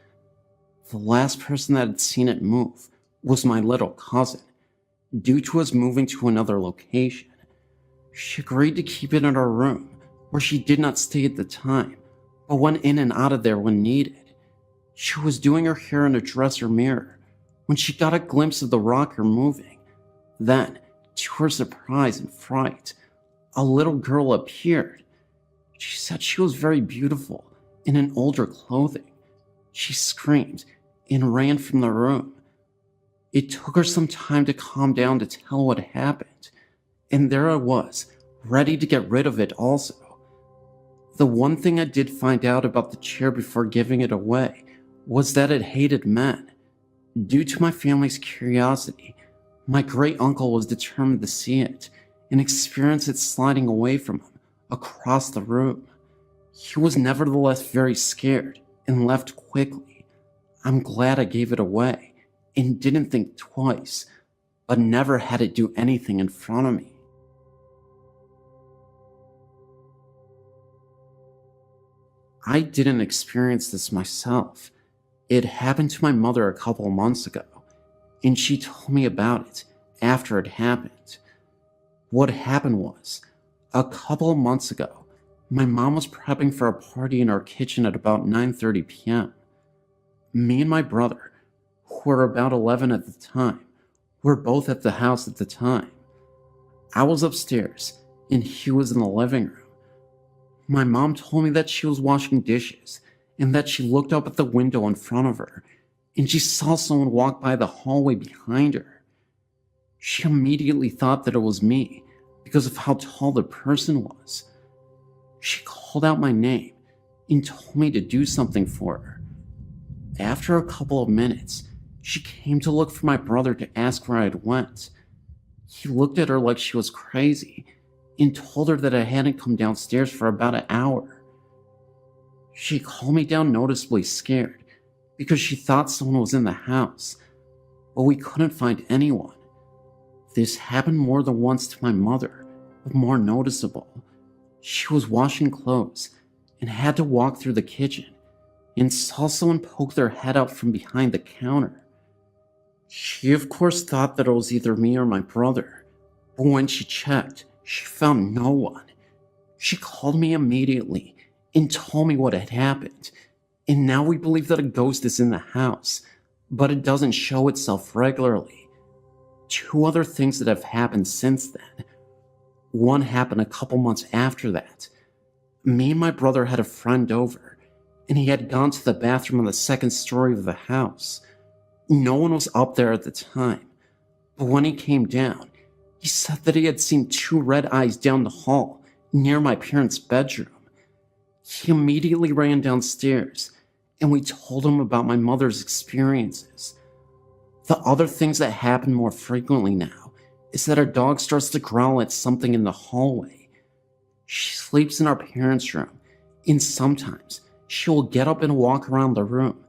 The last person that had seen it move was my little cousin, due to us moving to another location. She agreed to keep it in her room, where she did not stay at the time, but went in and out of there when needed. She was doing her hair in a dresser mirror when she got a glimpse of the rocker moving. Then, to her surprise and fright, a little girl appeared. She said she was very beautiful in an older clothing. She screamed and ran from the room. It took her some time to calm down to tell what happened, and there I was, ready to get rid of it also. The one thing I did find out about the chair before giving it away was that it hated men. Due to my family's curiosity, my great uncle was determined to see it and experience it sliding away from him across the room. He was nevertheless very scared and left quickly. I'm glad I gave it away and didn't think twice, but never had it do anything in front of me. I didn't experience this myself. It happened to my mother a couple of months ago, and she told me about it after it happened. What happened was, a couple of months ago, my mom was prepping for a party in our kitchen at about 9:30 p.m. Me and my brother, who were about 11 at the time, were both at the house at the time. I was upstairs, and he was in the living room. My mom told me that she was washing dishes, and that she looked up at the window in front of her, and she saw someone walk by the hallway behind her. She immediately thought that it was me, because of how tall the person was. She called out my name, and told me to do something for her. After a couple of minutes, she came to look for my brother to ask where I'd went. He looked at her like she was crazy, and told her that I hadn't come downstairs for about an hour. She calmed me down noticeably scared, because she thought someone was in the house, but we couldn't find anyone. This happened more than once to my mother, but more noticeable. She was washing clothes, and had to walk through the kitchen, and saw someone poke their head out from behind the counter. She of course thought that it was either me or my brother, but when she checked, she found no one. She called me immediately and told me what had happened, and now we believe that a ghost is in the house, but it doesn't show itself regularly. 2 other things that have happened since then. One happened a couple months after that. Me and my brother had a friend over, and he had gone to the bathroom on the 2nd story of the house. No one was up there at the time, but when he came down, he said that he had seen 2 red eyes down the hall near my parents' bedroom. He immediately ran downstairs, and we told him about my mother's experiences. The other things that happen more frequently now is that our dog starts to growl at something in the hallway. She sleeps in our parents' room, and sometimes she will get up and walk around the room,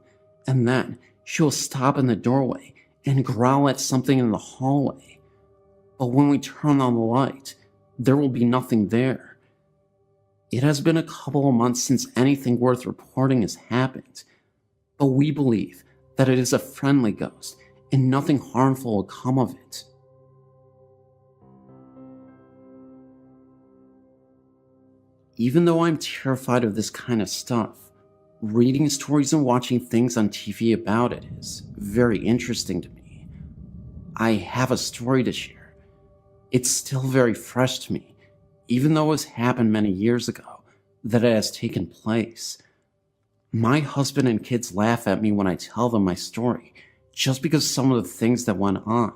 and then she will stop in the doorway and growl at something in the hallway. But when we turn on the light, there will be nothing there. It has been a couple of months since anything worth reporting has happened, but we believe that it is a friendly ghost and nothing harmful will come of it. Even though I'm terrified of this kind of stuff, reading stories and watching things on TV about it is very interesting to me. I have a story to share. It's still very fresh to me, even though it has happened many years ago that it has taken place. My husband and kids laugh at me when I tell them my story, just because some of the things that went on.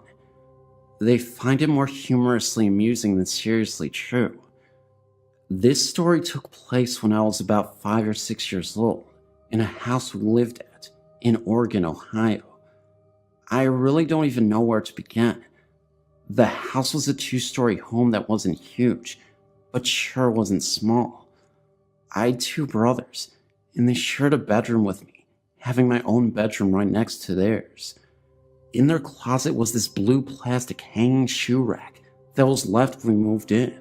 They find it more humorously amusing than seriously true. This story took place when I was about 5 or 6 years old, in a house we lived at in Oregon, Ohio. I really don't even know where to begin. The house was a 2-story home that wasn't huge, but sure wasn't small. I had 2 brothers, and they shared a bedroom with me, having my own bedroom right next to theirs. In their closet was this blue plastic hanging shoe rack that was left when we moved in.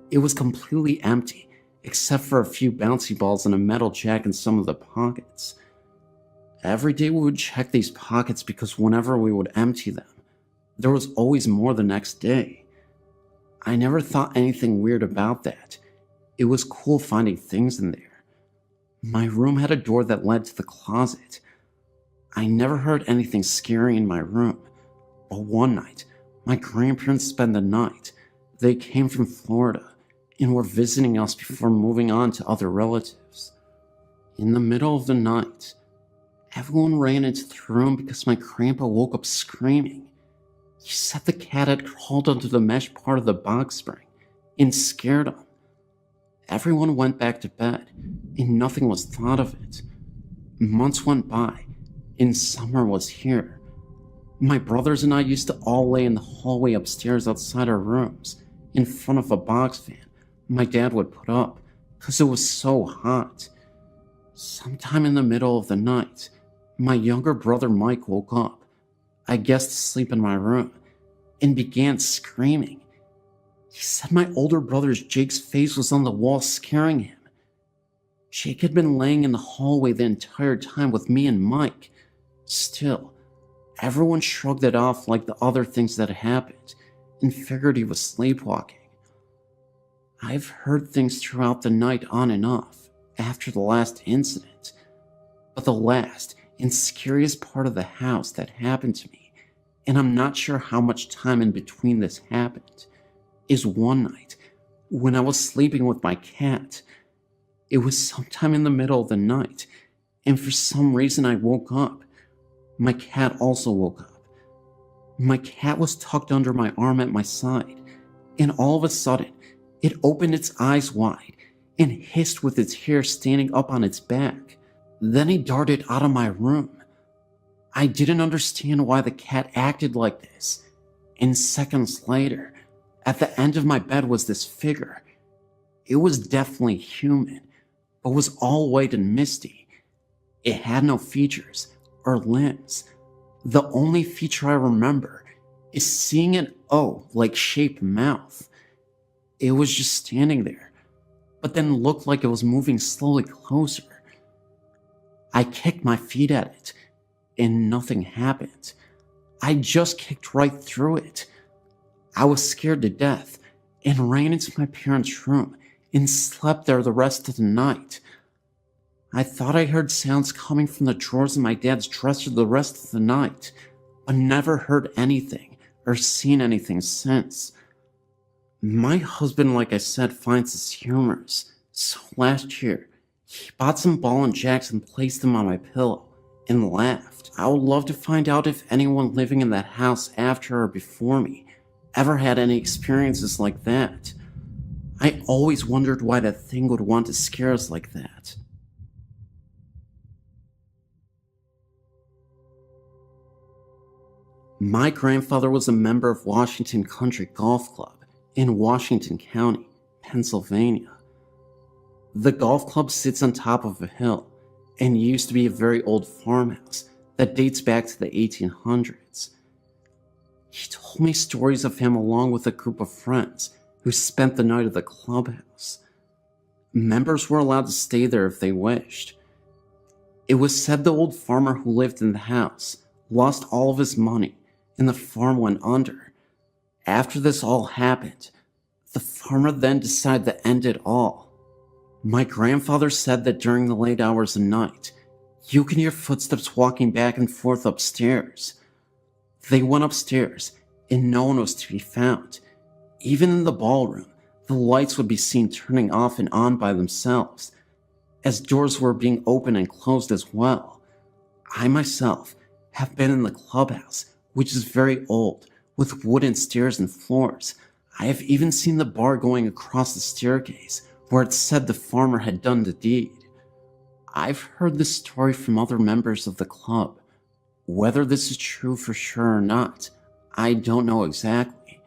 It was completely empty, except for a few bouncy balls and a metal jack in some of the pockets. Every day we would check these pockets because whenever we would empty them, there was always more the next day. I never thought anything weird about that. It was cool finding things in there. My room had a door that led to the closet. I never heard anything scary in my room, but one night, my grandparents spent the night. They came from Florida and were visiting us before moving on to other relatives. In the middle of the night, everyone ran into the room because my grandpa woke up screaming. He said the cat had crawled onto the mesh part of the box spring and scared him. Everyone went back to bed, and nothing was thought of it. Months went by, and summer was here. My brothers and I used to all lay in the hallway upstairs outside our rooms, in front of a box fan my dad would put up, because it was so hot. Sometime in the middle of the night, my younger brother Mike woke up, I guess to sleep in my room, and began screaming. He said my older brother's Jake's face was on the wall scaring him. Jake had been laying in the hallway the entire time with me and Mike. Still, everyone shrugged it off like the other things that had happened, and figured he was sleepwalking. I've heard things throughout the night on and off after the last incident, but the last and scariest part of the house that happened to me, and I'm not sure how much time in between this happened, is one night when I was sleeping with my cat. It was sometime in the middle of the night, and for some reason I woke up. My cat also woke up. My cat was tucked under my arm at my side, and all of a sudden, it opened its eyes wide and hissed with its hair standing up on its back. Then it darted out of my room. I didn't understand why the cat acted like this, and seconds later, at the end of my bed was this figure. It was definitely human, but was all white and misty. It had no features or limbs. The only feature I remember is seeing an O-like shaped mouth. It was just standing there, but then looked like it was moving slowly closer. I kicked my feet at it, and nothing happened. I just kicked right through it. I was scared to death and ran into my parents' room and slept there the rest of the night. I thought I heard sounds coming from the drawers in my dad's dresser the rest of the night, but never heard anything or seen anything since. My husband, like I said, finds this humorous, so last year, he bought some ball and jacks and placed them on my pillow and laughed. I would love to find out if anyone living in that house after or before me ever had any experiences like that. I always wondered why that thing would want to scare us like that. My grandfather was a member of Washington Country Golf Club in Washington County, Pennsylvania. The golf club sits on top of a hill and used to be a very old farmhouse that dates back to the 1800s. He told me stories of him along with a group of friends who spent the night at the clubhouse. Members were allowed to stay there if they wished. It was said the old farmer who lived in the house lost all of his money and the farm went under. After this all happened, the farmer then decided to end it all. My grandfather said that during the late hours of night, you can hear footsteps walking back and forth upstairs. They went upstairs, and no one was to be found. Even in the ballroom, the lights would be seen turning off and on by themselves, as doors were being opened and closed as well. I myself have been in the clubhouse, which is very old, with wooden stairs and floors. I have even seen the bar going across the staircase, where it said the farmer had done the deed. I've heard this story from other members of the club. Whether this is true for sure or not, I don't know exactly.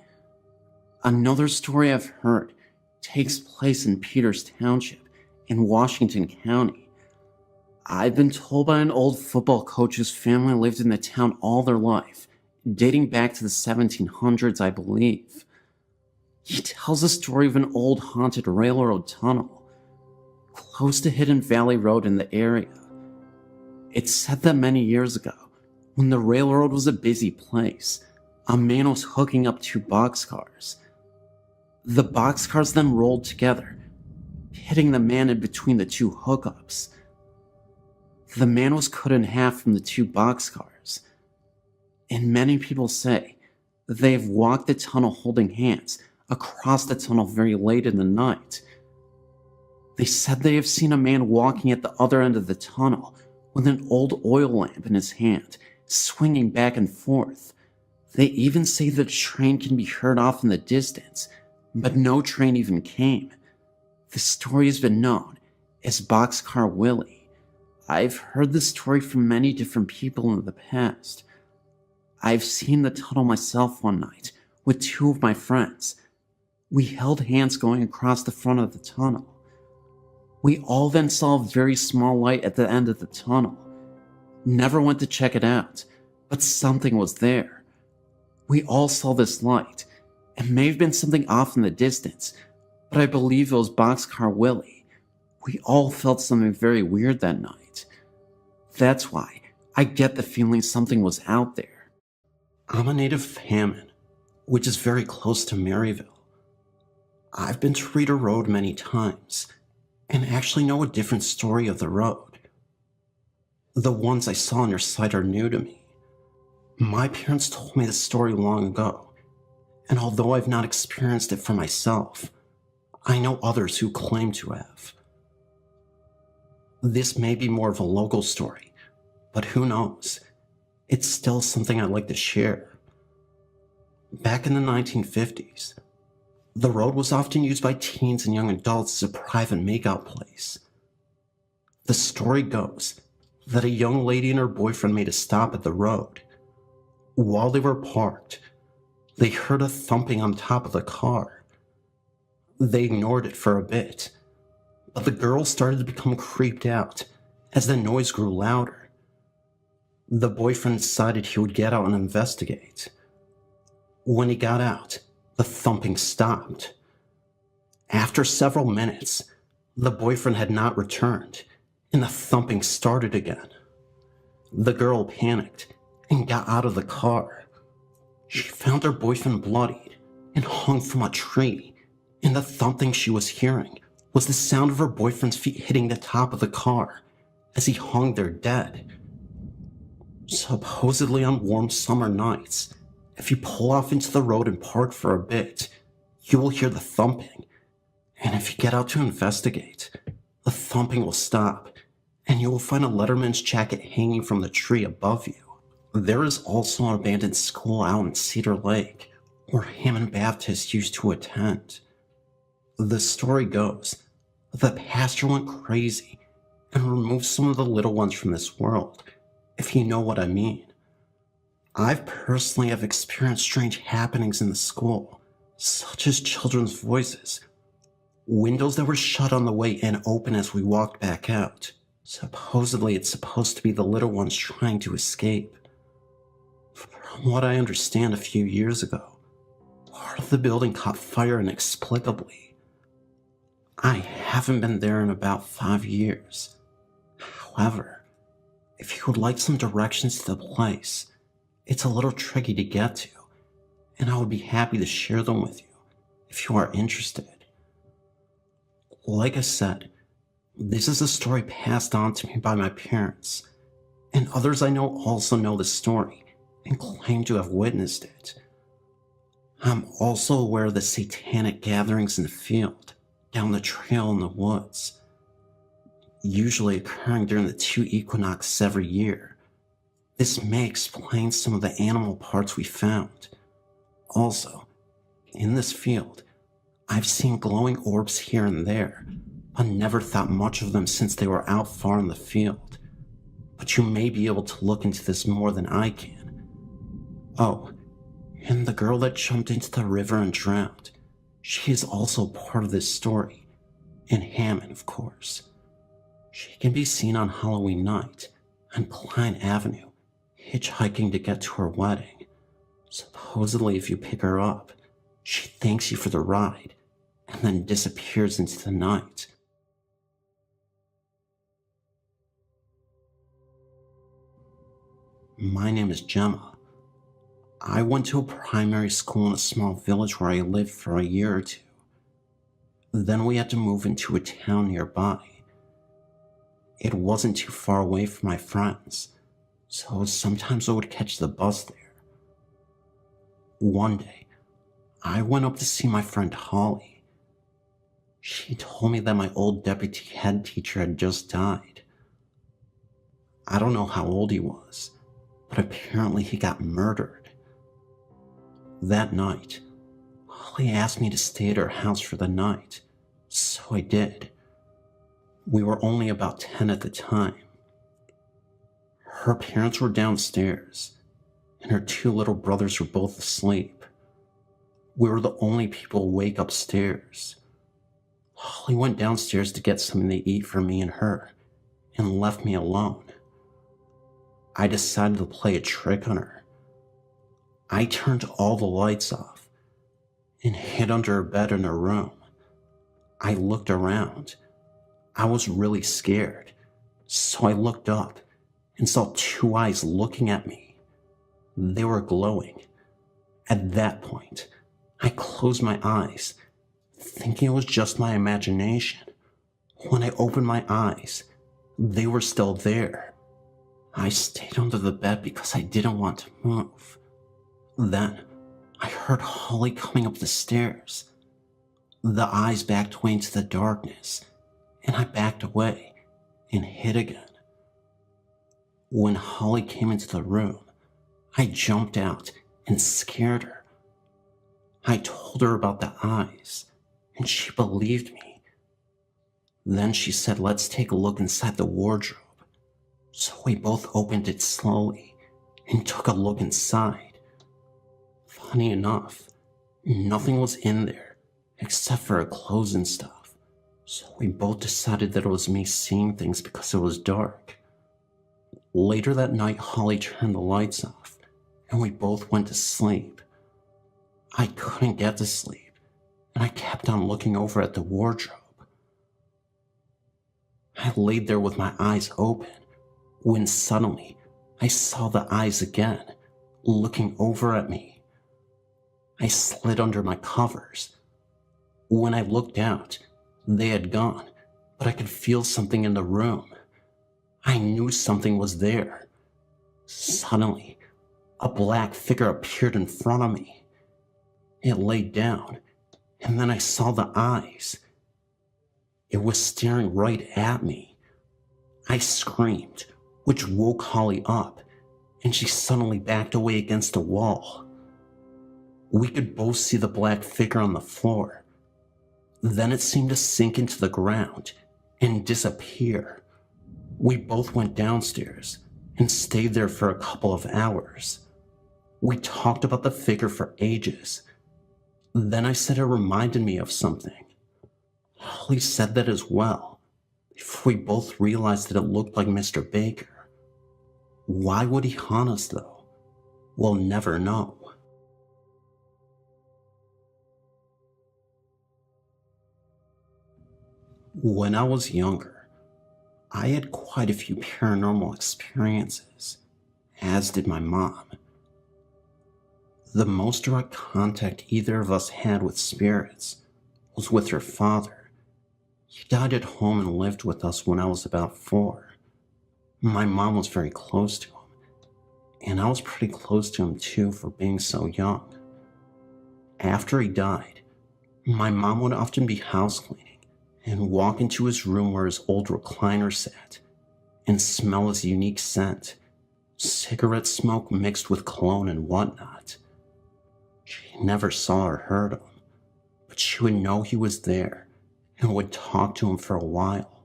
Another story I've heard takes place in Peters Township in Washington County. I've been told by an old football coach whose family lived in the town all their life, dating back to the 1700s, I believe. He tells a story of an old haunted railroad tunnel close to Hidden Valley Road in the area. It's said that many years ago, when the railroad was a busy place, a man was hooking up two boxcars. The boxcars then rolled together, hitting the man in between the two hookups. The man was cut in half from the two boxcars, and many people say that they have walked the tunnel holding hands across the tunnel very late in the night. They said they have seen a man walking at the other end of the tunnel with an old oil lamp in his hand, swinging back and forth. They even say that a train can be heard off in the distance, but no train even came. The story has been known as Boxcar Willie. I've heard this story from many different people in the past. I've seen the tunnel myself one night with two of my friends. We held hands going across the front of the tunnel. We all then saw a very small light at the end of the tunnel. Never went to check it out, but something was there. We all saw this light. It may have been something off in the distance, but I believe it was Boxcar Willie. We all felt something very weird that night. That's why I get the feeling something was out there. I'm a native of Hammond, which is very close to Maryville. I've been to Reeder Road many times, and actually know a different story of the road. The ones I saw on your site are new to me. My parents told me the story long ago, and although I've not experienced it for myself, I know others who claim to have. This may be more of a local story, but who knows? It's still something I'd like to share. Back in the 1950s, the road was often used by teens and young adults as a private makeout place. The story goes that a young lady and her boyfriend made a stop at the road. While they were parked, they heard a thumping on top of the car. They ignored it for a bit, but the girl started to become creeped out as the noise grew louder. The boyfriend decided he would get out and investigate. When he got out, the thumping stopped. After several minutes, the boyfriend had not returned, and the thumping started again. The girl panicked and got out of the car. She found her boyfriend bloodied and hung from a tree, and the thumping she was hearing was the sound of her boyfriend's feet hitting the top of the car as he hung there dead. Supposedly on warm summer nights, if you pull off into the road and park for a bit, you will hear the thumping, and if you get out to investigate, the thumping will stop, and you will find a letterman's jacket hanging from the tree above you. There is also an abandoned school out in Cedar Lake, where Hammond Baptists used to attend. The story goes that the pastor went crazy and removed some of the little ones from this world, if you know what I mean. I've personally have experienced strange happenings in the school, such as children's voices, windows that were shut on the way in open as we walked back out. Supposedly it's supposed to be the little ones trying to escape. From what I understand, a few years ago, part of the building caught fire inexplicably. I haven't been there in about 5 years. However, if you would like some directions to the place, it's a little tricky to get to, and I would be happy to share them with you if you are interested. Like I said, this is a story passed on to me by my parents, and others I know also know the story and claim to have witnessed it. I'm also aware of the satanic gatherings in the field, down the trail in the woods, usually occurring during the 2 equinoxes every year. This may explain some of the animal parts we found. Also, in this field, I've seen glowing orbs here and there, but never thought much of them since they were out far in the field. But you may be able to look into this more than I can. Oh, and the girl that jumped into the river and drowned, she is also part of this story. In Hammond, of course. She can be seen on Halloween night on Klein Avenue, hitchhiking to get to her wedding. Supposedly, if you pick her up, she thanks you for the ride and then disappears into the night. My name is Gemma. I went to a primary school in a small village where I lived for a year or two. Then we had to move into a town nearby. It wasn't too far away from my friends, so sometimes I would catch the bus there. One day, I went up to see my friend Holly. She told me that my old deputy head teacher had just died. I don't know how old he was, but apparently he got murdered. That night, Holly asked me to stay at her house for the night, so I did. We were only about 10 at the time. Her parents were downstairs, and her 2 little brothers were both asleep. We were the only people awake upstairs. Holly went downstairs to get something to eat for me and her, and left me alone. I decided to play a trick on her. I turned all the lights off and hid under her bed in her room. I looked around. I was really scared, so I looked up and saw 2 eyes looking at me. They were glowing. At that point, I closed my eyes, thinking it was just my imagination. When I opened my eyes, they were still there. I stayed under the bed because I didn't want to move. Then, I heard Holly coming up the stairs. The eyes backed away into the darkness, and I backed away and hid again. When Holly came into the room, I jumped out and scared her. I told her about the eyes, and she believed me. Then she said, "Let's take a look inside the wardrobe." So we both opened it slowly and took a look inside. Funny enough, nothing was in there except for her clothes and stuff. So we both decided that it was me seeing things because it was dark. Later that night, Holly turned the lights off, and we both went to sleep. I couldn't get to sleep, and I kept on looking over at the wardrobe. I laid there with my eyes open, when suddenly I saw the eyes again, looking over at me. I slid under my covers. When I looked out, they had gone, but I could feel something in the room. I knew something was there. Suddenly, a black figure appeared in front of me. It laid down, and then I saw the eyes. It was staring right at me. I screamed, which woke Holly up, and she suddenly backed away against the wall. We could both see the black figure on the floor. Then it seemed to sink into the ground and disappear. We both went downstairs and stayed there for a couple of hours. We talked about the figure for ages. Then I said it reminded me of something. Holly said that as well, before we both realized that it looked like Mr. Baker. Why would he haunt us, though? We'll never know. When I was younger, I had quite a few paranormal experiences, as did my mom. The most direct contact either of us had with spirits was with her father. He died at home and lived with us when I was about 4. My mom was very close to him, and I was pretty close to him too for being so young. After he died, my mom would often be house cleaning and walk into his room where his old recliner sat and smell his unique scent, cigarette smoke mixed with cologne and whatnot. She never saw or heard him, but she would know he was there and would talk to him for a while.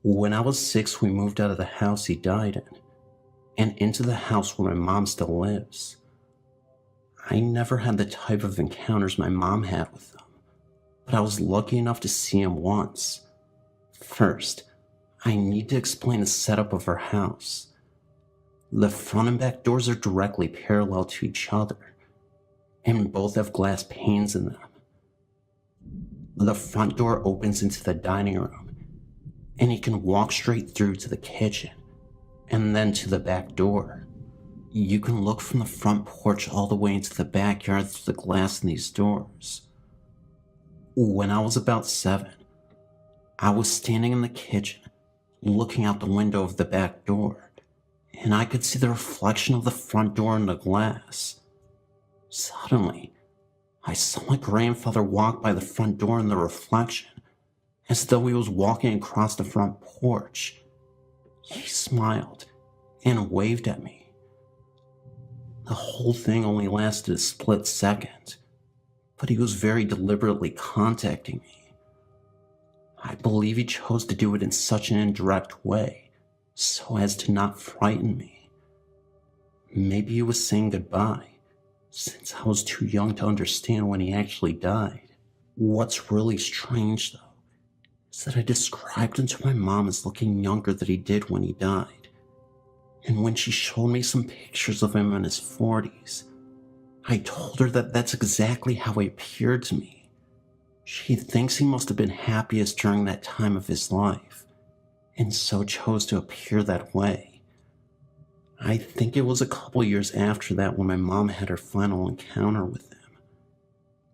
When I was 6, we moved out of the house he died in, and into the house where my mom still lives. I never had the type of encounters my mom had with them, but I was lucky enough to see him once. First, I need to explain the setup of our house. The front and back doors are directly parallel to each other, and both have glass panes in them. The front door opens into the dining room, and you can walk straight through to the kitchen, and then to the back door. You can look from the front porch all the way into the backyard through the glass in these doors. When I was about 7, I was standing in the kitchen, looking out the window of the back door, and I could see the reflection of the front door in the glass. Suddenly, I saw my grandfather walk by the front door in the reflection, as though he was walking across the front porch. He smiled and waved at me. The whole thing only lasted a split second, but he was very deliberately contacting me. I believe he chose to do it in such an indirect way, so as to not frighten me. Maybe he was saying goodbye, since I was too young to understand when he actually died. What's really strange, though, is that I described him to my mom as looking younger than he did when he died. And when she showed me some pictures of him in his 40s, I told her that that's exactly how he appeared to me. She thinks he must have been happiest during that time of his life, and so chose to appear that way. I think it was a couple years after that when my mom had her final encounter with him.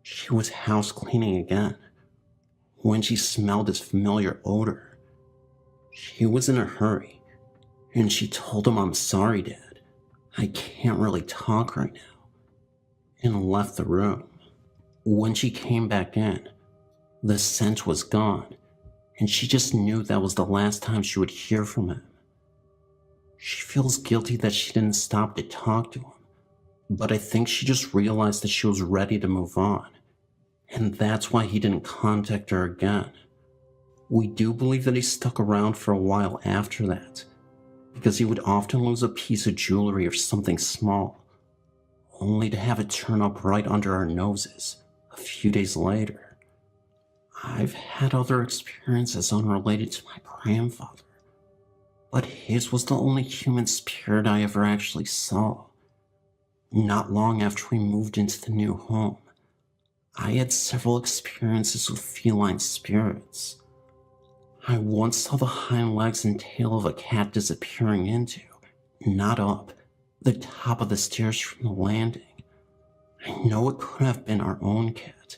She was house cleaning again, when she smelled his familiar odor. She was in a hurry, and she told him, "I'm sorry, Dad. I can't really talk right now," and left the room. When she came back in, the scent was gone, and she just knew that was the last time she would hear from him. She feels guilty that she didn't stop to talk to him, but I think she just realized that she was ready to move on, and that's why he didn't contact her again. We do believe that he stuck around for a while after that, because he would often lose a piece of jewelry or something small, only to have it turn up right under our noses a few days later. I've had other experiences unrelated to my grandfather, but his was the only human spirit I ever actually saw. Not long after we moved into the new home, I had several experiences with feline spirits. I once saw the hind legs and tail of a cat disappearing into, not up, the top of the stairs from the landing. I know it couldn't have been our own cat,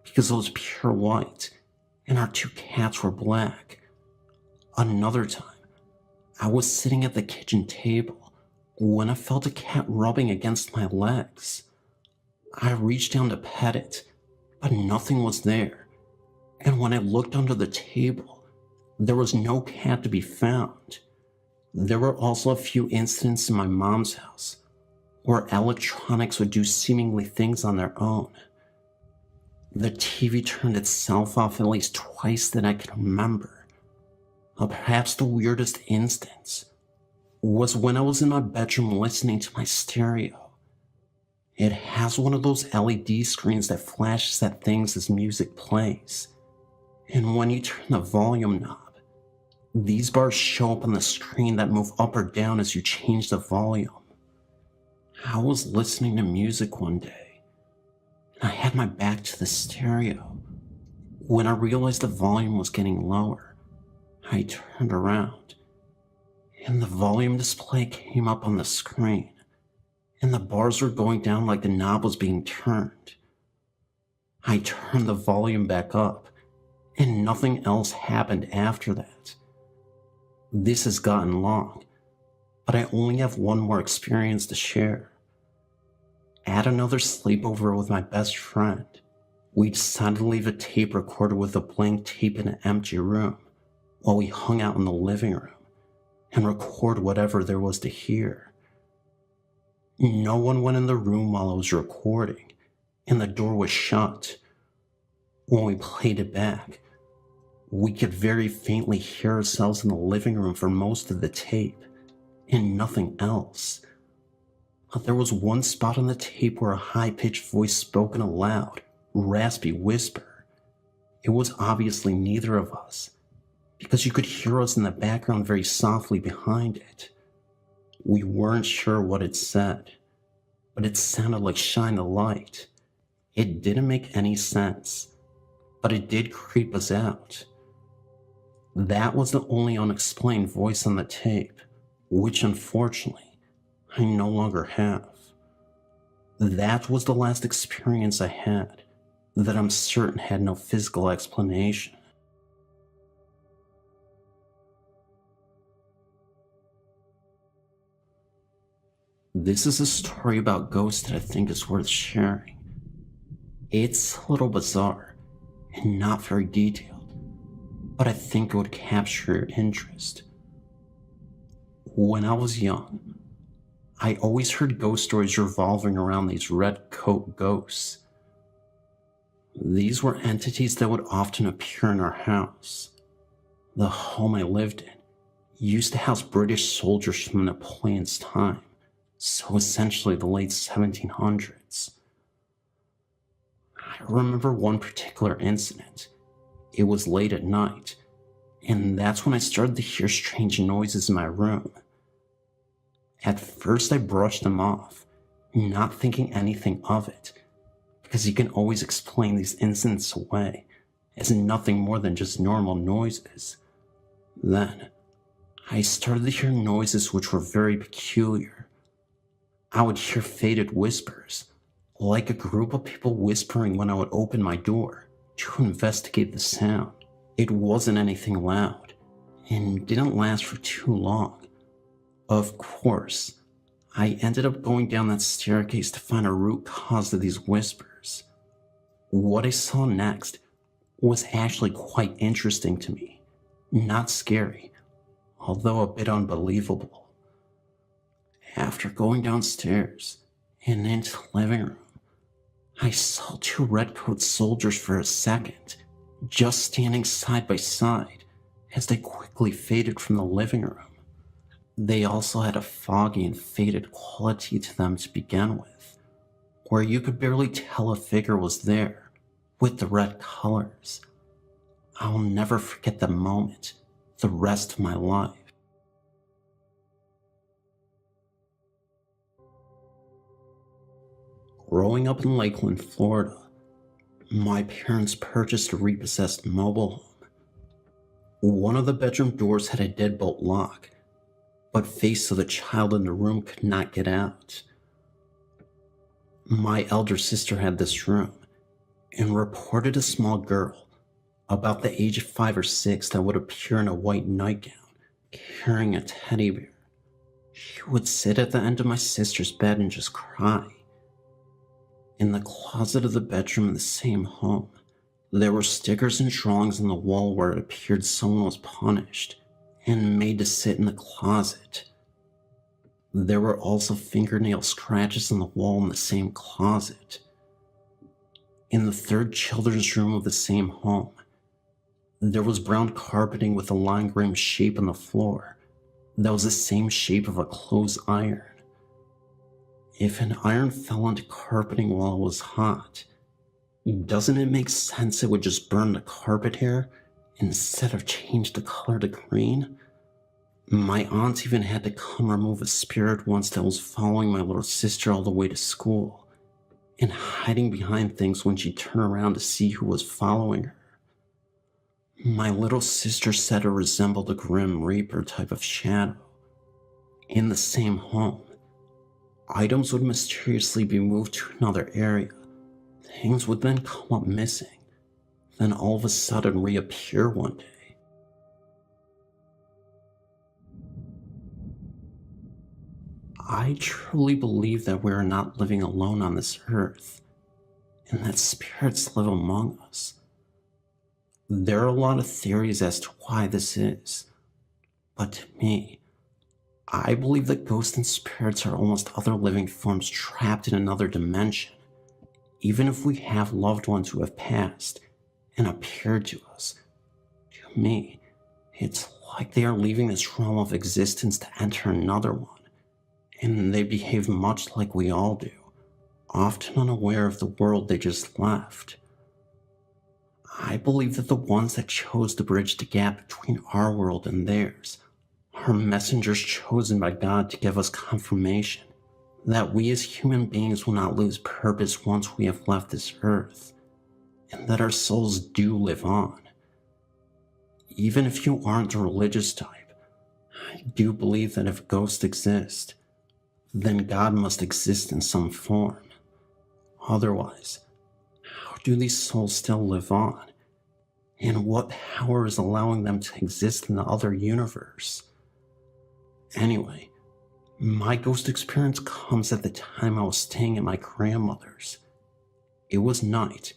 because it was pure white, and our 2 cats were black. Another time, I was sitting at the kitchen table when I felt a cat rubbing against my legs. I reached down to pet it, but nothing was there, and when I looked under the table, there was no cat to be found. There were also a few incidents in my mom's house where electronics would do seemingly things on their own. The TV turned itself off at least twice that I can remember. Perhaps the weirdest instance was when I was in my bedroom listening to my stereo. It has one of those LED screens that flashes at things as music plays, and when you turn the volume knob, these bars show up on the screen that move up or down as you change the volume. I was listening to music one day, and I had my back to the stereo. When I realized the volume was getting lower, I turned around, and the volume display came up on the screen, and the bars were going down like the knob was being turned. I turned the volume back up, and nothing else happened after that. This has gotten long, but I only have one more experience to share. At another sleepover with my best friend, we decided to leave a tape recorder with a blank tape in an empty room while we hung out in the living room and record whatever there was to hear. No one went in the room while I was recording, and the door was shut. When we played it back, we could very faintly hear ourselves in the living room for most of the tape, and nothing else. But there was one spot on the tape where a high-pitched voice spoke in a loud, raspy whisper. It was obviously neither of us, because you could hear us in the background very softly behind it. We weren't sure what it said, but it sounded like "shine the light." It didn't make any sense, but it did creep us out. That was the only unexplained voice on the tape, which unfortunately I no longer have. That was the last experience I had that I'm certain had no physical explanation. This is a story about ghosts that I think is worth sharing. It's a little bizarre and not very detailed, but I think it would capture your interest. When I was young, I always heard ghost stories revolving around these red coat ghosts. These were entities that would often appear in our house. The home I lived in used to house British soldiers from Napoleon's time, so essentially the late 1700s. I remember one particular incident. It was late at night, and that's when I started to hear strange noises in my room. At first I brushed them off, not thinking anything of it, because you can always explain these incidents away as nothing more than just normal noises. Then, I started to hear noises which were very peculiar. I would hear faded whispers, like a group of people whispering when I would open my door to investigate the sound. It wasn't anything loud, and didn't last for too long. Of course, I ended up going down that staircase to find a root cause of these whispers. What I saw next was actually quite interesting to me. Not scary, although a bit unbelievable. After going downstairs and into the living room, I saw two redcoat soldiers for a second, just standing side by side as they quickly faded from the living room. They also had a foggy and faded quality to them to begin with, where you could barely tell a figure was there with the red colors. I'll never forget that moment the rest of my life. Growing up in Lakeland, Florida, my parents purchased a repossessed mobile home. One of the bedroom doors had a deadbolt lock, but face so the child in the room could not get out. My elder sister had this room and reported a small girl about the age of 5 or 6 that would appear in a white nightgown carrying a teddy bear. She would sit at the end of my sister's bed and just cry. In the closet of the bedroom in the same home, there were stickers and drawings on the wall where it appeared someone was punished and made to sit in the closet. There were also fingernail scratches on the wall in the same closet. In the third children's room of the same home, there was brown carpeting with a line green shape on the floor that was the same shape of a clothes iron. If an iron fell onto carpeting while it was hot, doesn't it make sense it would just burn the carpet hair instead of change the color to green? My aunt even had to come remove a spirit once that was following my little sister all the way to school and hiding behind things when she turned around to see who was following her. My little sister said it resembled a Grim Reaper type of shadow. In the same home, items would mysteriously be moved to another area. Things would then come up missing, then all of a sudden reappear one day. I truly believe that we are not living alone on this earth, and that spirits live among us. There are a lot of theories as to why this is, but to me, I believe that ghosts and spirits are almost other living forms trapped in another dimension. Even if we have loved ones who have passed, and appeared to us. To me, it's like they are leaving this realm of existence to enter another one, and they behave much like we all do, often unaware of the world they just left. I believe that the ones that chose to bridge the gap between our world and theirs are messengers chosen by God to give us confirmation that we as human beings will not lose purpose once we have left this earth, and that our souls do live on. Even if you aren't the religious type, I do believe that if ghosts exist, then God must exist in some form. Otherwise, how do these souls still live on? And what power is allowing them to exist in the other universe? Anyway, my ghost experience comes at the time I was staying at my grandmother's. It was night,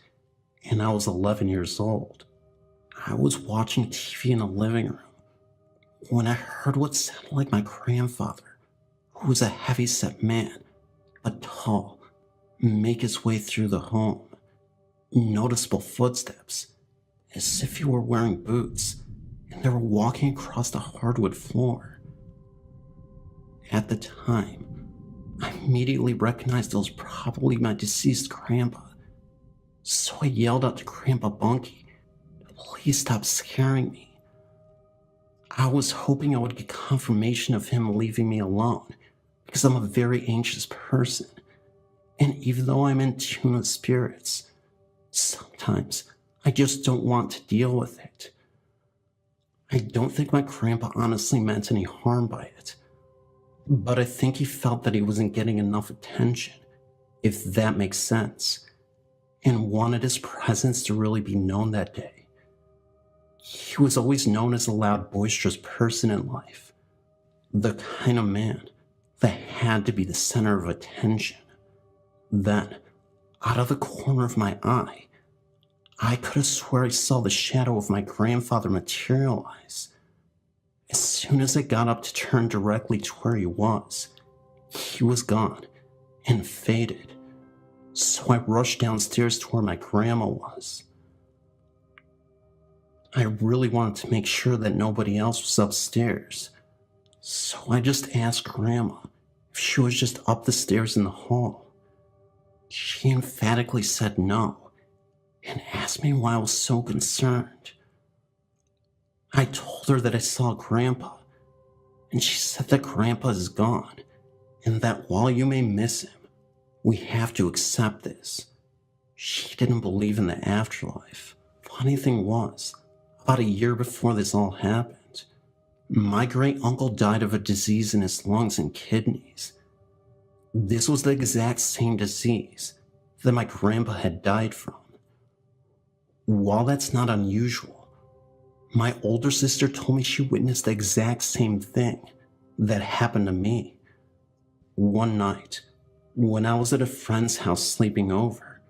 and I was 11 years old. I was watching TV in the living room when I heard what sounded like my grandfather, who was a heavy-set man, but tall, make his way through the home. Noticeable footsteps, as if he were wearing boots, and they were walking across the hardwood floor. At the time, I immediately recognized it was probably my deceased grandpa, so I yelled out to Grandpa Bunky, "Please stop scaring me." I was hoping I would get confirmation of him leaving me alone, because I'm a very anxious person, and even though I'm in tune with spirits, sometimes I just don't want to deal with it. I don't think my grandpa honestly meant any harm by it, but I think he felt that he wasn't getting enough attention, if that makes sense, and wanted his presence to really be known that day. He was always known as a loud, boisterous person in life, the kind of man that had to be the center of attention. Then, out of the corner of my eye, I could have sworn I saw the shadow of my grandfather materialize. As soon as I got up to turn directly to where he was gone and faded. So I rushed downstairs to where my grandma was. I really wanted to make sure that nobody else was upstairs, so I just asked Grandma if she was just up the stairs in the hall. She emphatically said no, and asked me why I was so concerned. I told her that I saw Grandpa, and she said that Grandpa is gone, and that while you may miss him, we have to accept this. She didn't believe in the afterlife. Funny thing was, about a year before this all happened, my great-uncle died of a disease in his lungs and kidneys. This was the exact same disease that my grandpa had died from. While that's not unusual, my older sister told me she witnessed the exact same thing that happened to me. One night, when I was at a friend's house sleeping over,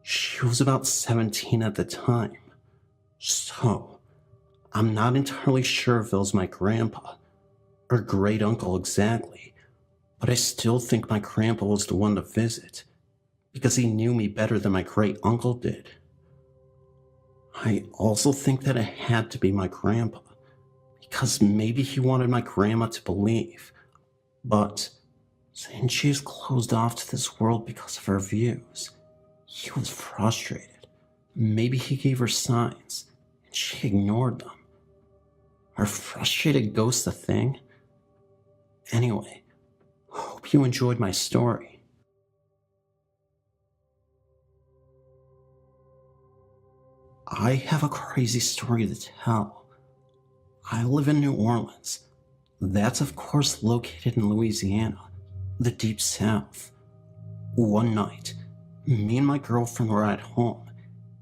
she was about 17 at the time. So, I'm not entirely sure if it was my grandpa or great uncle exactly, but I still think my grandpa was the one to visit because he knew me better than my great uncle did. I also think that it had to be my grandpa because maybe he wanted my grandma to believe, but since she's closed off to this world because of her views, he was frustrated. Maybe he gave her signs and she ignored them. Are frustrated ghosts a thing? Anyway, hope you enjoyed my story. I have a crazy story to tell. I live in New Orleans. That's of course located in Louisiana, the deep south. One night, me and my girlfriend were at home,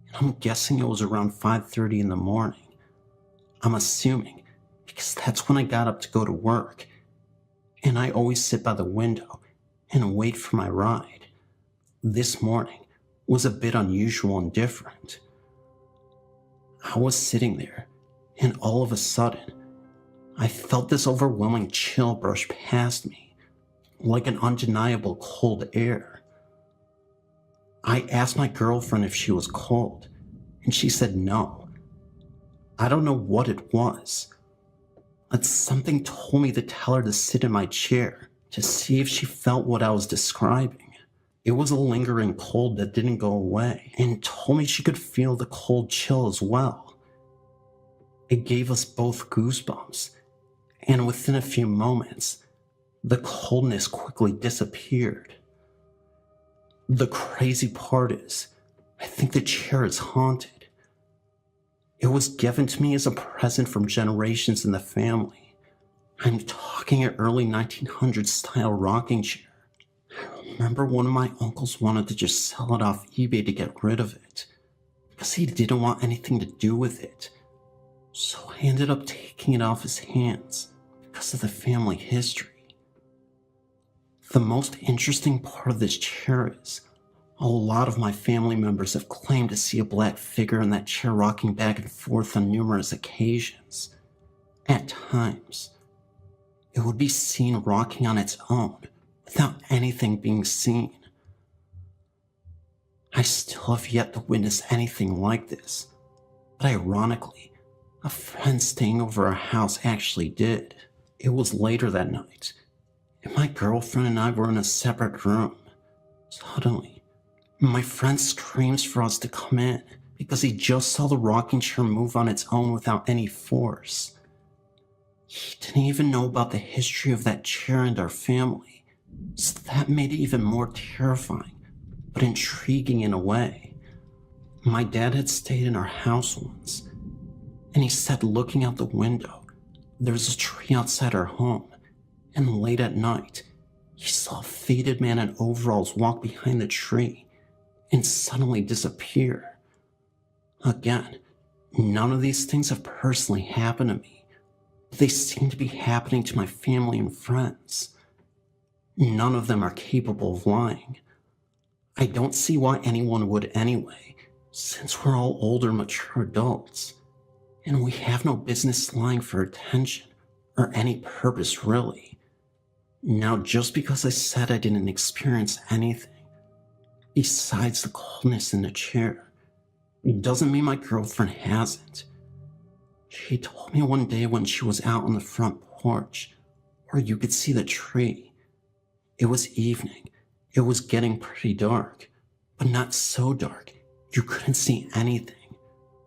and I'm guessing it was around 5:30 in the morning. I'm assuming, because that's when I got up to go to work, and I always sit by the window and wait for my ride. This morning was a bit unusual and different. I was sitting there, and all of a sudden, I felt this overwhelming chill brush past me, like an undeniable cold air. I asked my girlfriend if she was cold, and she said no. I don't know what it was, but something told me to tell her to sit in my chair to see if she felt what I was describing. It was a lingering cold that didn't go away, and told me she could feel the cold chill as well. It gave us both goosebumps, and within a few moments, the coldness quickly disappeared. The crazy part is, I think the chair is haunted. It was given to me as a present from generations in the family. I'm talking an early 1900s style rocking chair. I remember one of my uncles wanted to just sell it off eBay to get rid of it, because he didn't want anything to do with it. So I ended up taking it off his hands because of the family history. The most interesting part of this chair is, a lot of my family members have claimed to see a black figure in that chair rocking back and forth on numerous occasions. At times, it would be seen rocking on its own, without anything being seen. I still have yet to witness anything like this, but ironically, a friend staying over our house actually did. It was later that night, and my girlfriend and I were in a separate room. Suddenly, my friend screams for us to come in because he just saw the rocking chair move on its own without any force. He didn't even know about the history of that chair and our family, so that made it even more terrifying, but intriguing in a way. My dad had stayed in our house once, and he said looking out the window, there's a tree outside our home, and late at night, he saw a faded man in overalls walk behind the tree and suddenly disappear. Again, none of these things have personally happened to me, but they seem to be happening to my family and friends. None of them are capable of lying. I don't see why anyone would anyway, since we're all older, mature adults, and we have no business lying for attention or any purpose really. Now, just because I said I didn't experience anything, besides the coldness in the chair, it doesn't mean my girlfriend hasn't. She told me one day when she was out on the front porch, where you could see the tree. It was evening. It was getting pretty dark, but not so dark you couldn't see anything.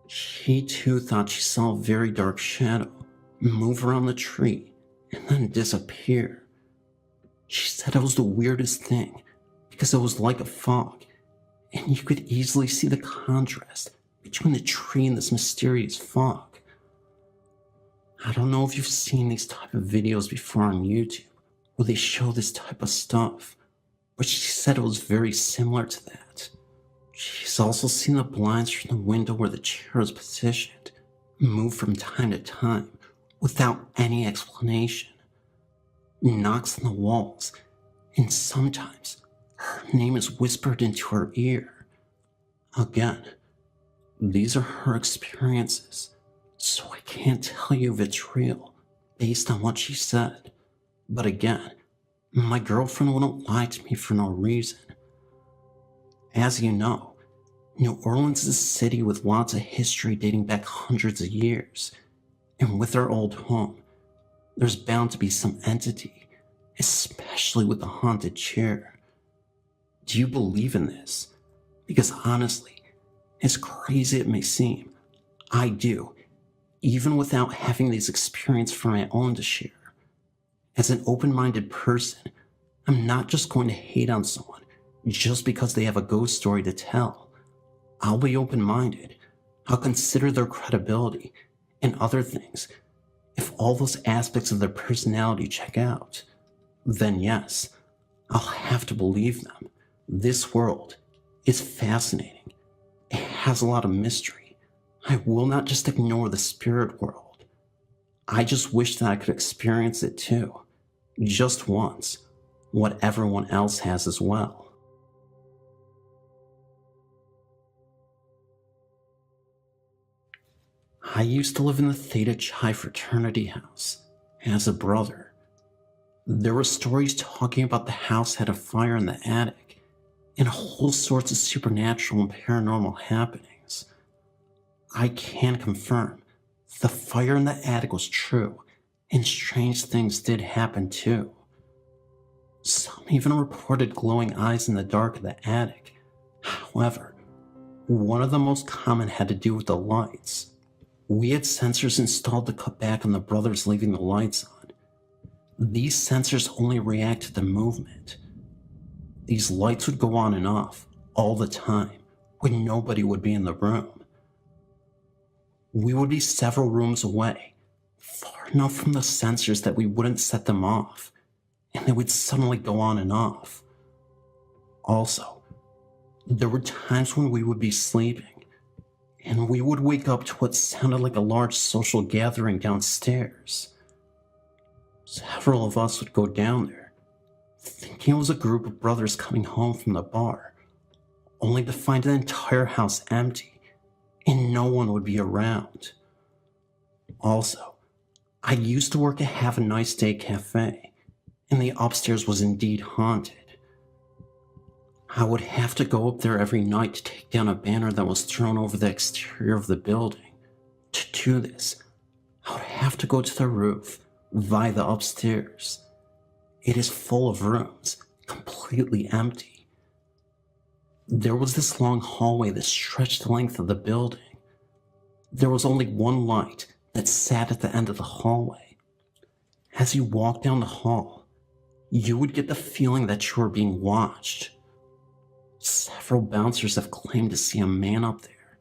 She too thought she saw a very dark shadow move around the tree and then disappear. She said it was the weirdest thing, because it was like a fog, and you could easily see the contrast between the tree and this mysterious fog. I don't know if you've seen these type of videos before on YouTube, where they show this type of stuff, but she said it was very similar to that. She's also seen the blinds from the window where the chair is positioned move from time to time without any explanation. Knocks on the walls, and sometimes her name is whispered into her ear. Again, these are her experiences, so I can't tell you if it's real based on what she said. But again, my girlfriend wouldn't lie to me for no reason. As you know, New Orleans is a city with lots of history dating back hundreds of years, and with our old home, there's bound to be some entity, especially with the haunted chair. Do you believe in this? Because honestly, as crazy it may seem, I do, even without having these experiences for my own to share. As an open-minded person, I'm not just going to hate on someone just because they have a ghost story to tell. I'll be open-minded. I'll consider their credibility and other things. If all those aspects of their personality check out, then yes, I'll have to believe them. This world is fascinating. It has a lot of mystery. I will not just ignore the spirit world. I just wish that I could experience it too, just once, what everyone else has as well. I used to live in the Theta Chi fraternity house as a brother. There were stories talking about the house had a fire in the attic and whole sorts of supernatural and paranormal happenings. I can confirm the fire in the attic was true, and strange things did happen too. Some even reported glowing eyes in the dark of the attic. However, one of the most common had to do with the lights. We had sensors installed to cut back on the brothers leaving the lights on. These sensors only reacted to movement. These lights would go on and off all the time when nobody would be in the room. We would be several rooms away, far enough from the sensors that we wouldn't set them off, and they would suddenly go on and off. Also, there were times when we would be sleeping, and we would wake up to what sounded like a large social gathering downstairs. Several of us would go down there, thinking it was a group of brothers coming home from the bar, only to find the entire house empty, and no one would be around. Also, I used to work at Have a Nice Day Cafe, and the upstairs was indeed haunted. I would have to go up there every night to take down a banner that was thrown over the exterior of the building. To do this, I would have to go to the roof via the upstairs. It is full of rooms, completely empty. There was this long hallway that stretched the length of the building. There was only one light that sat at the end of the hallway. As you walked down the hall, you would get the feeling that you were being watched. Several bouncers have claimed to see a man up there.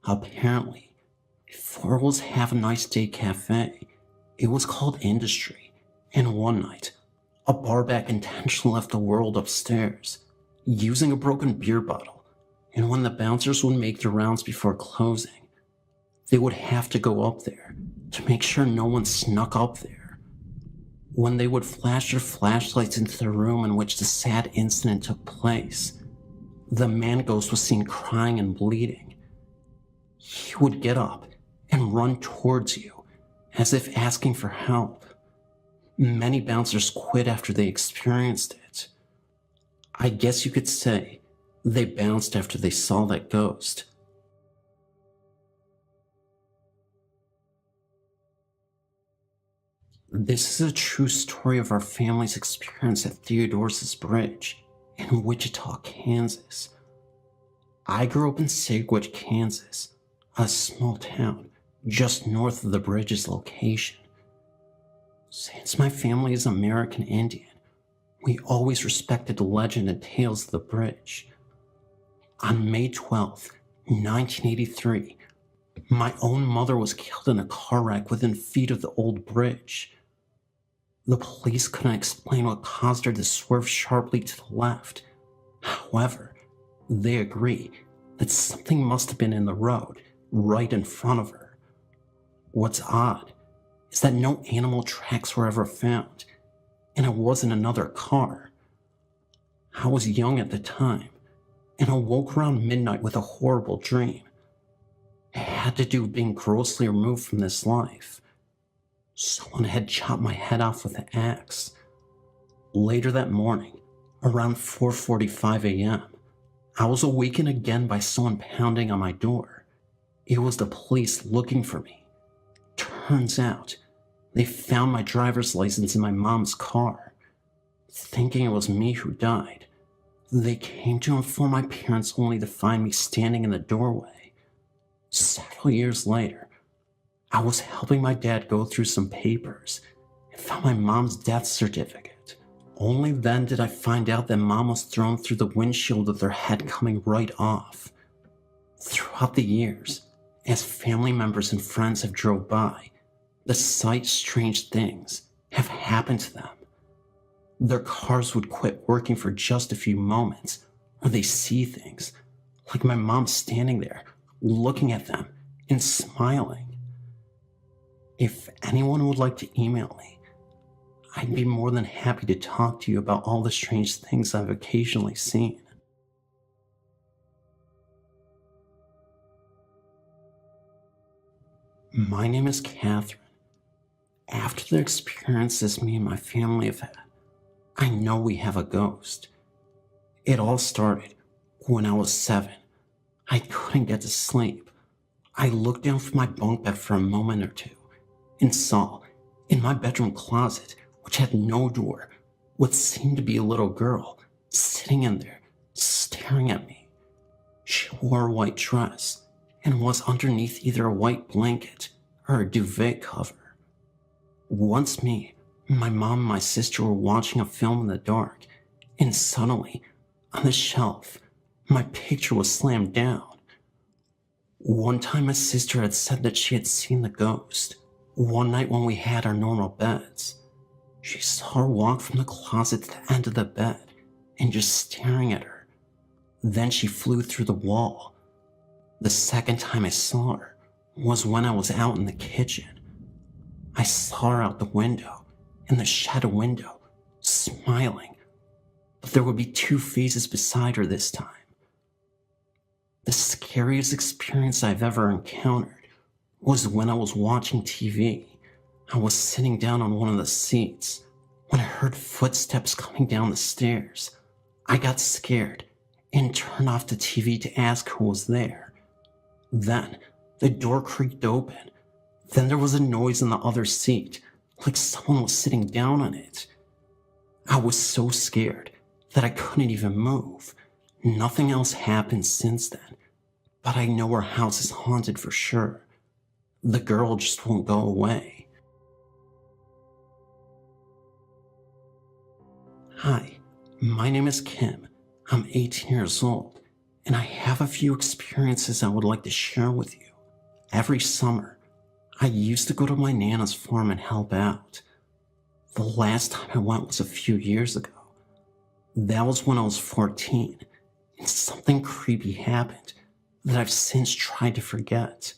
Apparently, before it was Have a Nice Day Cafe, it was called Industry, and one night, a barback intentionally left the world upstairs, using a broken beer bottle, and when the bouncers would make their rounds before closing, they would have to go up there to make sure no one snuck up there. When they would flash their flashlights into the room in which the sad incident took place, the man ghost was seen crying and bleeding. He would get up and run towards you, as if asking for help. Many bouncers quit after they experienced it. I guess you could say they bounced after they saw that ghost. This is a true story of our family's experience at Theodore's Bridge in Wichita, Kansas. I grew up in Sagwitch, Kansas, a small town just north of the bridge's location. Since my family is American Indian, we always respected the legend and tales of the bridge. On May 12th, 1983, my own mother was killed in a car wreck within feet of the old bridge. The police couldn't explain what caused her to swerve sharply to the left. However, they agree that something must have been in the road right in front of her. What's odd is that no animal tracks were ever found, and it wasn't another car. I was young at the time, and awoke around midnight with a horrible dream. It had to do with being grossly removed from this life. Someone had chopped my head off with an axe. Later that morning, around 4:45 a.m., I was awakened again by someone pounding on my door. It was the police looking for me. Turns out, they found my driver's license in my mom's car. Thinking it was me who died, they came to inform my parents only to find me standing in the doorway. Several years later, I was helping my dad go through some papers and found my mom's death certificate. Only then did I find out that Mom was thrown through the windshield with her head coming right off. Throughout the years, as family members and friends have drove by, the sight strange things have happened to them. Their cars would quit working for just a few moments, or they see things, like my mom standing there, looking at them and smiling. If anyone would like to email me, I'd be more than happy to talk to you about all the strange things I've occasionally seen. My name is Catherine. After the experiences me and my family have had, I know we have a ghost. It all started when I was 7. I couldn't get to sleep. I looked down from my bunk bed for a moment or two and saw, in my bedroom closet, which had no door, what seemed to be a little girl sitting in there, staring at me. She wore a white dress and was underneath either a white blanket or a duvet cover. Once me, my mom and my sister were watching a film in the dark, and suddenly, on the shelf, my picture was slammed down. One time my sister had said that she had seen the ghost. One night when we had our normal beds, she saw her walk from the closet to the end of the bed and just staring at her. Then she flew through the wall. The second time I saw her was when I was out in the kitchen. I saw her out the window, in the shed window, smiling, but there would be two faces beside her this time. The scariest experience I've ever encountered was when I was watching TV. I was sitting down on one of the seats when I heard footsteps coming down the stairs. I got scared and turned off the TV to ask who was there. Then the door creaked open. Then there was a noise in the other seat, like someone was sitting down on it. I was so scared that I couldn't even move. Nothing else happened since then, but I know our house is haunted for sure. The girl just won't go away. Hi, my name is Kim. I'm 18 years old, and I have a few experiences I would like to share with you. Every summer, I used to go to my Nana's farm and help out. The last time I went was a few years ago. That was when I was 14, and something creepy happened that I've since tried to forget.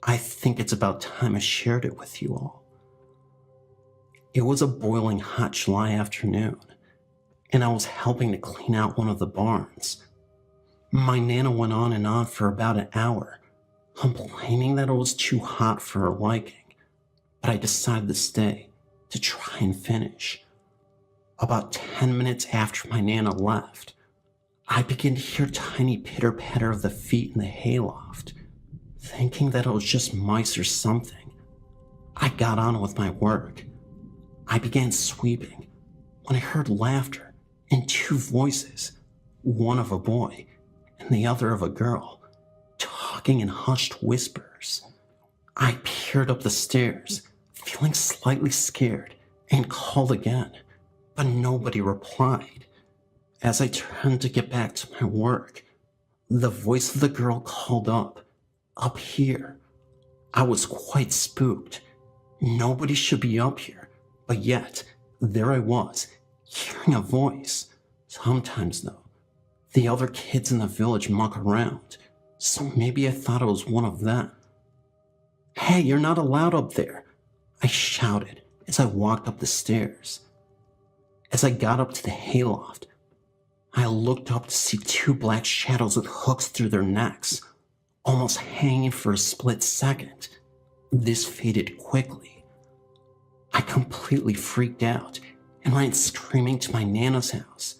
I think it's about time I shared it with you all. It was a boiling hot July afternoon, and I was helping to clean out one of the barns. My Nana went on and on for about an hour, complaining that it was too hot for her liking, but I decided to stay to try and finish. About 10 minutes after my Nana left, I began to hear tiny pitter-patter of the feet in the hayloft. Thinking that it was just mice or something, I got on with my work. I began sweeping when I heard laughter and two voices, one of a boy and the other of a girl, talking in hushed whispers. I peered up the stairs, feeling slightly scared, and called again, but nobody replied. As I turned to get back to my work, the voice of the girl called up here. I was quite spooked. Nobody should be up here, but yet, there I was, hearing a voice. Sometimes, though, the other kids in the village muck around, so maybe I thought it was one of them. "Hey, you're not allowed up there," I shouted as I walked up the stairs. As I got up to the hayloft, I looked up to see two black shadows with hooks through their necks, almost hanging for a split second. This faded quickly. I completely freaked out and ran screaming to my Nana's house.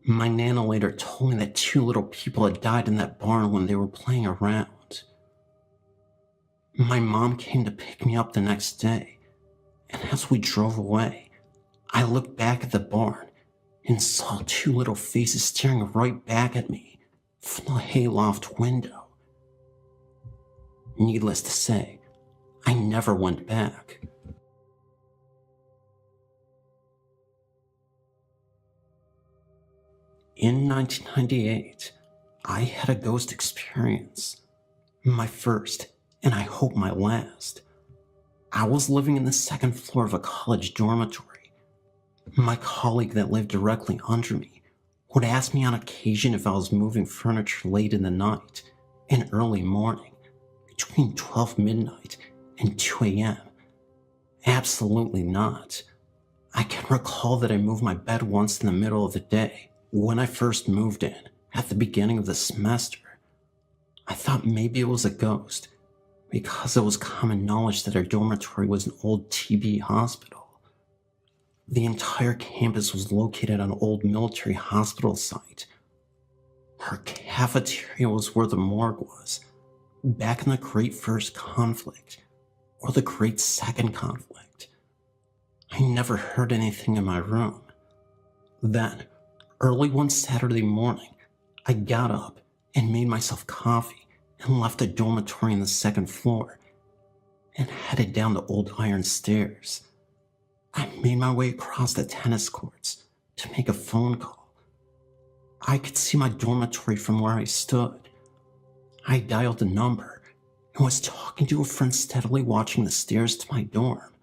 My Nana later told me that two little people had died in that barn when they were playing around. My mom came to pick me up the next day, and as we drove away, I looked back at the barn and saw two little faces staring right back at me from the hayloft window. Needless to say, I never went back. In 1998, I had a ghost experience. My first, and I hope my last. I was living in the second floor of a college dormitory. My colleague that lived directly under me would ask me on occasion if I was moving furniture late in the night and early morning, between 12 midnight and 2 a.m. Absolutely not. I can recall that I moved my bed once in the middle of the day when I first moved in at the beginning of the semester. I thought maybe it was a ghost because it was common knowledge that our dormitory was an old TB hospital. The entire campus was located on an old military hospital site. Our cafeteria was where the morgue was, back in the Great First Conflict, or the Great Second Conflict. I never heard anything in my room. Then, early one Saturday morning, I got up and made myself coffee and left the dormitory on the second floor and headed down the old iron stairs. I made my way across the tennis courts to make a phone call. I could see my dormitory from where I stood. I dialed the number and was talking to a friend steadily watching the stairs to my dorm.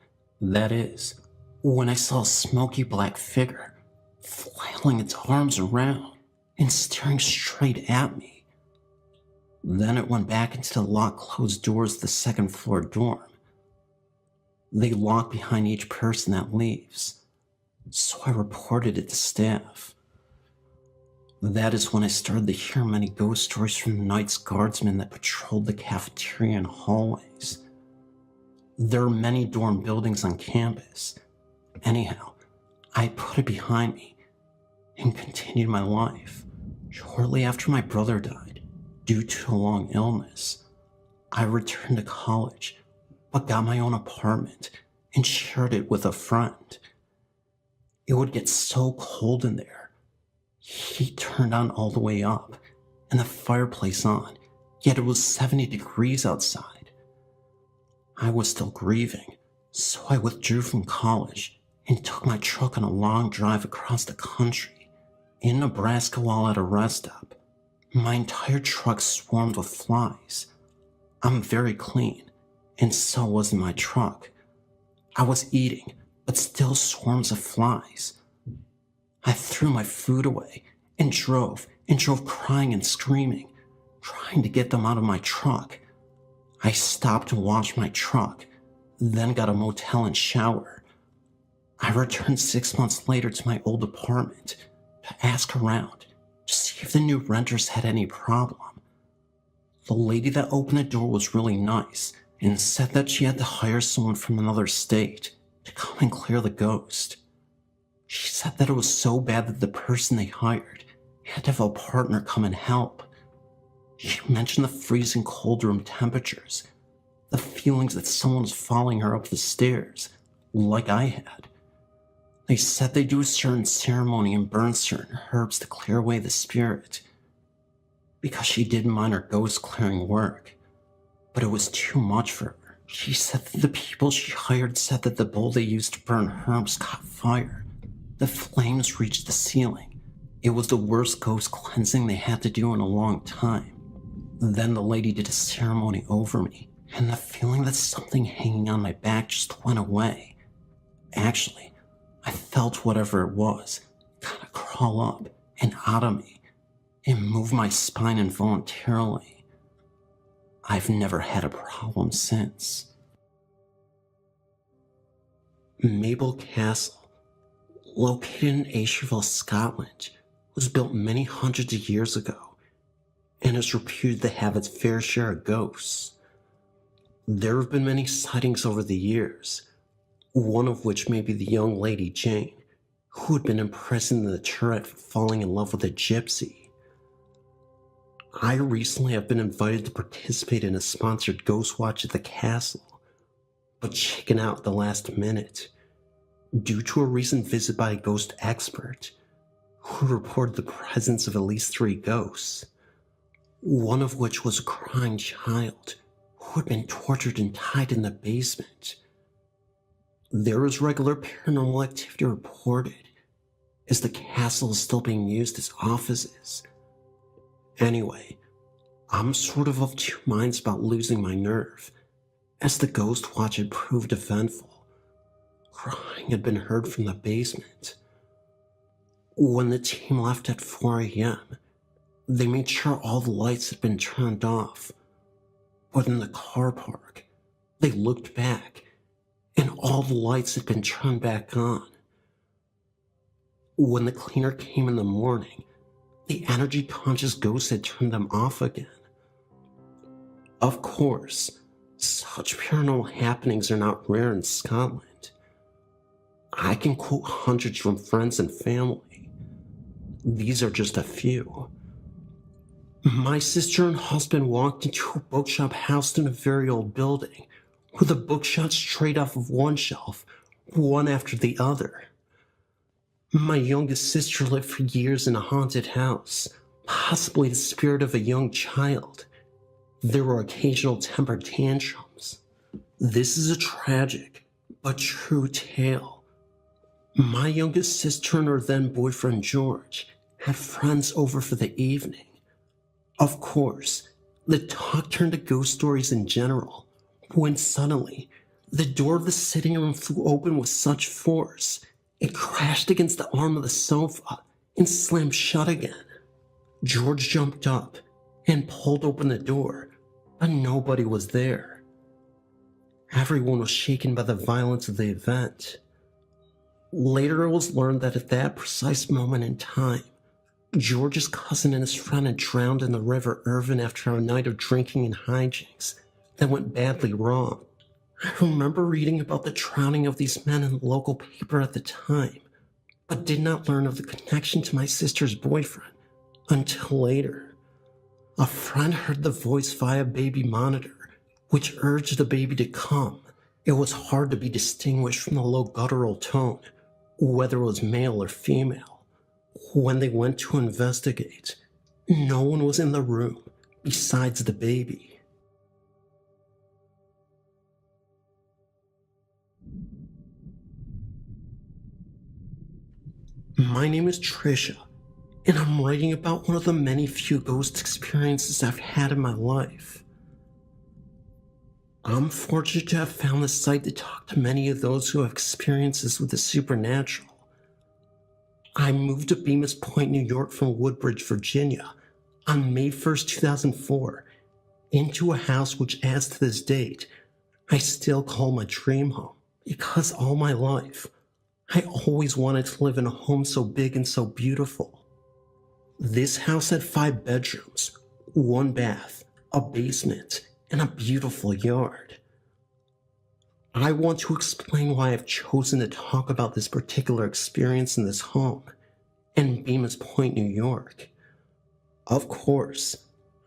That is, when I saw a smoky black figure flailing its arms around and staring straight at me. Then it went back into the locked closed doors of the second floor dorm. They lock behind each person that leaves, so I reported it to staff. That is when I started to hear many ghost stories from the night's guardsmen that patrolled the cafeteria and hallways. There are many dorm buildings on campus. Anyhow, I put it behind me and continued my life. Shortly after my brother died, due to a long illness, I returned to college, but got my own apartment and shared it with a friend. It would get so cold in there. Heat turned on all the way up and the fireplace on, yet it was 70 degrees outside. I was still grieving, so I withdrew from college and took my truck on a long drive across the country. In Nebraska while at a rest stop, my entire truck swarmed with flies. I'm very clean, and so wasn't my truck. I was eating, but still swarms of flies. I threw my food away and drove crying and screaming, trying to get them out of my truck. I stopped to wash my truck, then got a motel and shower. I returned 6 months later to my old apartment to ask around to see if the new renters had any problem. The lady that opened the door was really nice and said that she had to hire someone from another state to come and clear the ghost. She said that it was so bad that the person they hired had to have a partner come and help. She mentioned the freezing cold room temperatures, the feelings that someone was following her up the stairs, like I had. They said they do a certain ceremony and burn certain herbs to clear away the spirit, because she did minor ghost clearing work, but it was too much for her. She said that the people she hired said that the bowl they used to burn herbs caught fire. The flames reached the ceiling. It was the worst ghost cleansing they had to do in a long time. Then the lady did a ceremony over me, and the feeling that something hanging on my back just went away. Actually, I felt whatever it was kind of crawl up and out of me and move my spine involuntarily. I've never had a problem since. Mabel Castle, located in Ayrshire, Scotland, was built many hundreds of years ago and is reputed to have its fair share of ghosts. There have been many sightings over the years, one of which may be the young lady Jane, who had been imprisoned in the turret for falling in love with a gypsy. I recently have been invited to participate in a sponsored ghost watch at the castle, but chickened out at the last minute due to a recent visit by a ghost expert who reported the presence of at least 3 ghosts, one of which was a crying child who had been tortured and tied in the basement. There is regular paranormal activity reported, as the castle is still being used as offices. Anyway, I'm sort of 2 minds about losing my nerve, as the ghost watch had proved eventful. Crying had been heard from the basement. When the team left at 4 a.m., they made sure all the lights had been turned off. But in the car park, they looked back, and all the lights had been turned back on. When the cleaner came in the morning, the energy-conscious ghosts had turned them off again. Of course, such paranormal happenings are not rare in Scotland. I can quote hundreds from friends and family. These are just a few. My sister and husband walked into a bookshop housed in a very old building, with the books shot straight off of one shelf, one after the other. My youngest sister lived for years in a haunted house, possibly the spirit of a young child. There were occasional temper tantrums. This is a tragic, but true tale. My youngest sister and her then boyfriend George had friends over for the evening. Of course, the talk turned to ghost stories in general, when suddenly, the door of the sitting room flew open with such force, it crashed against the arm of the sofa and slammed shut again. George jumped up and pulled open the door, but nobody was there. Everyone was shaken by the violence of the event. Later it was learned that at that precise moment in time, George's cousin and his friend had drowned in the River Irvine after a night of drinking and hijinks that went badly wrong. I remember reading about the drowning of these men in the local paper at the time, but did not learn of the connection to my sister's boyfriend until later. A friend heard the voice via baby monitor, which urged the baby to come. It was hard to be distinguished from the low guttural tone, whether it was male or female. When they went to investigate, no one was in the room besides the baby. My name is Trisha, and I'm writing about one of the many few ghost experiences I've had in my life. I'm fortunate to have found this site to talk to many of those who have experiences with the supernatural. I moved to Bemis Point, New York from Woodbridge, Virginia on May 1st, 2004, into a house which, as to this date, I still call my dream home, because all my life, I always wanted to live in a home so big and so beautiful. This house had 5 bedrooms, 1 bath, a basement, and a beautiful yard. I want to explain why I've chosen to talk about this particular experience in this home in Bemis Point, New York. Of course,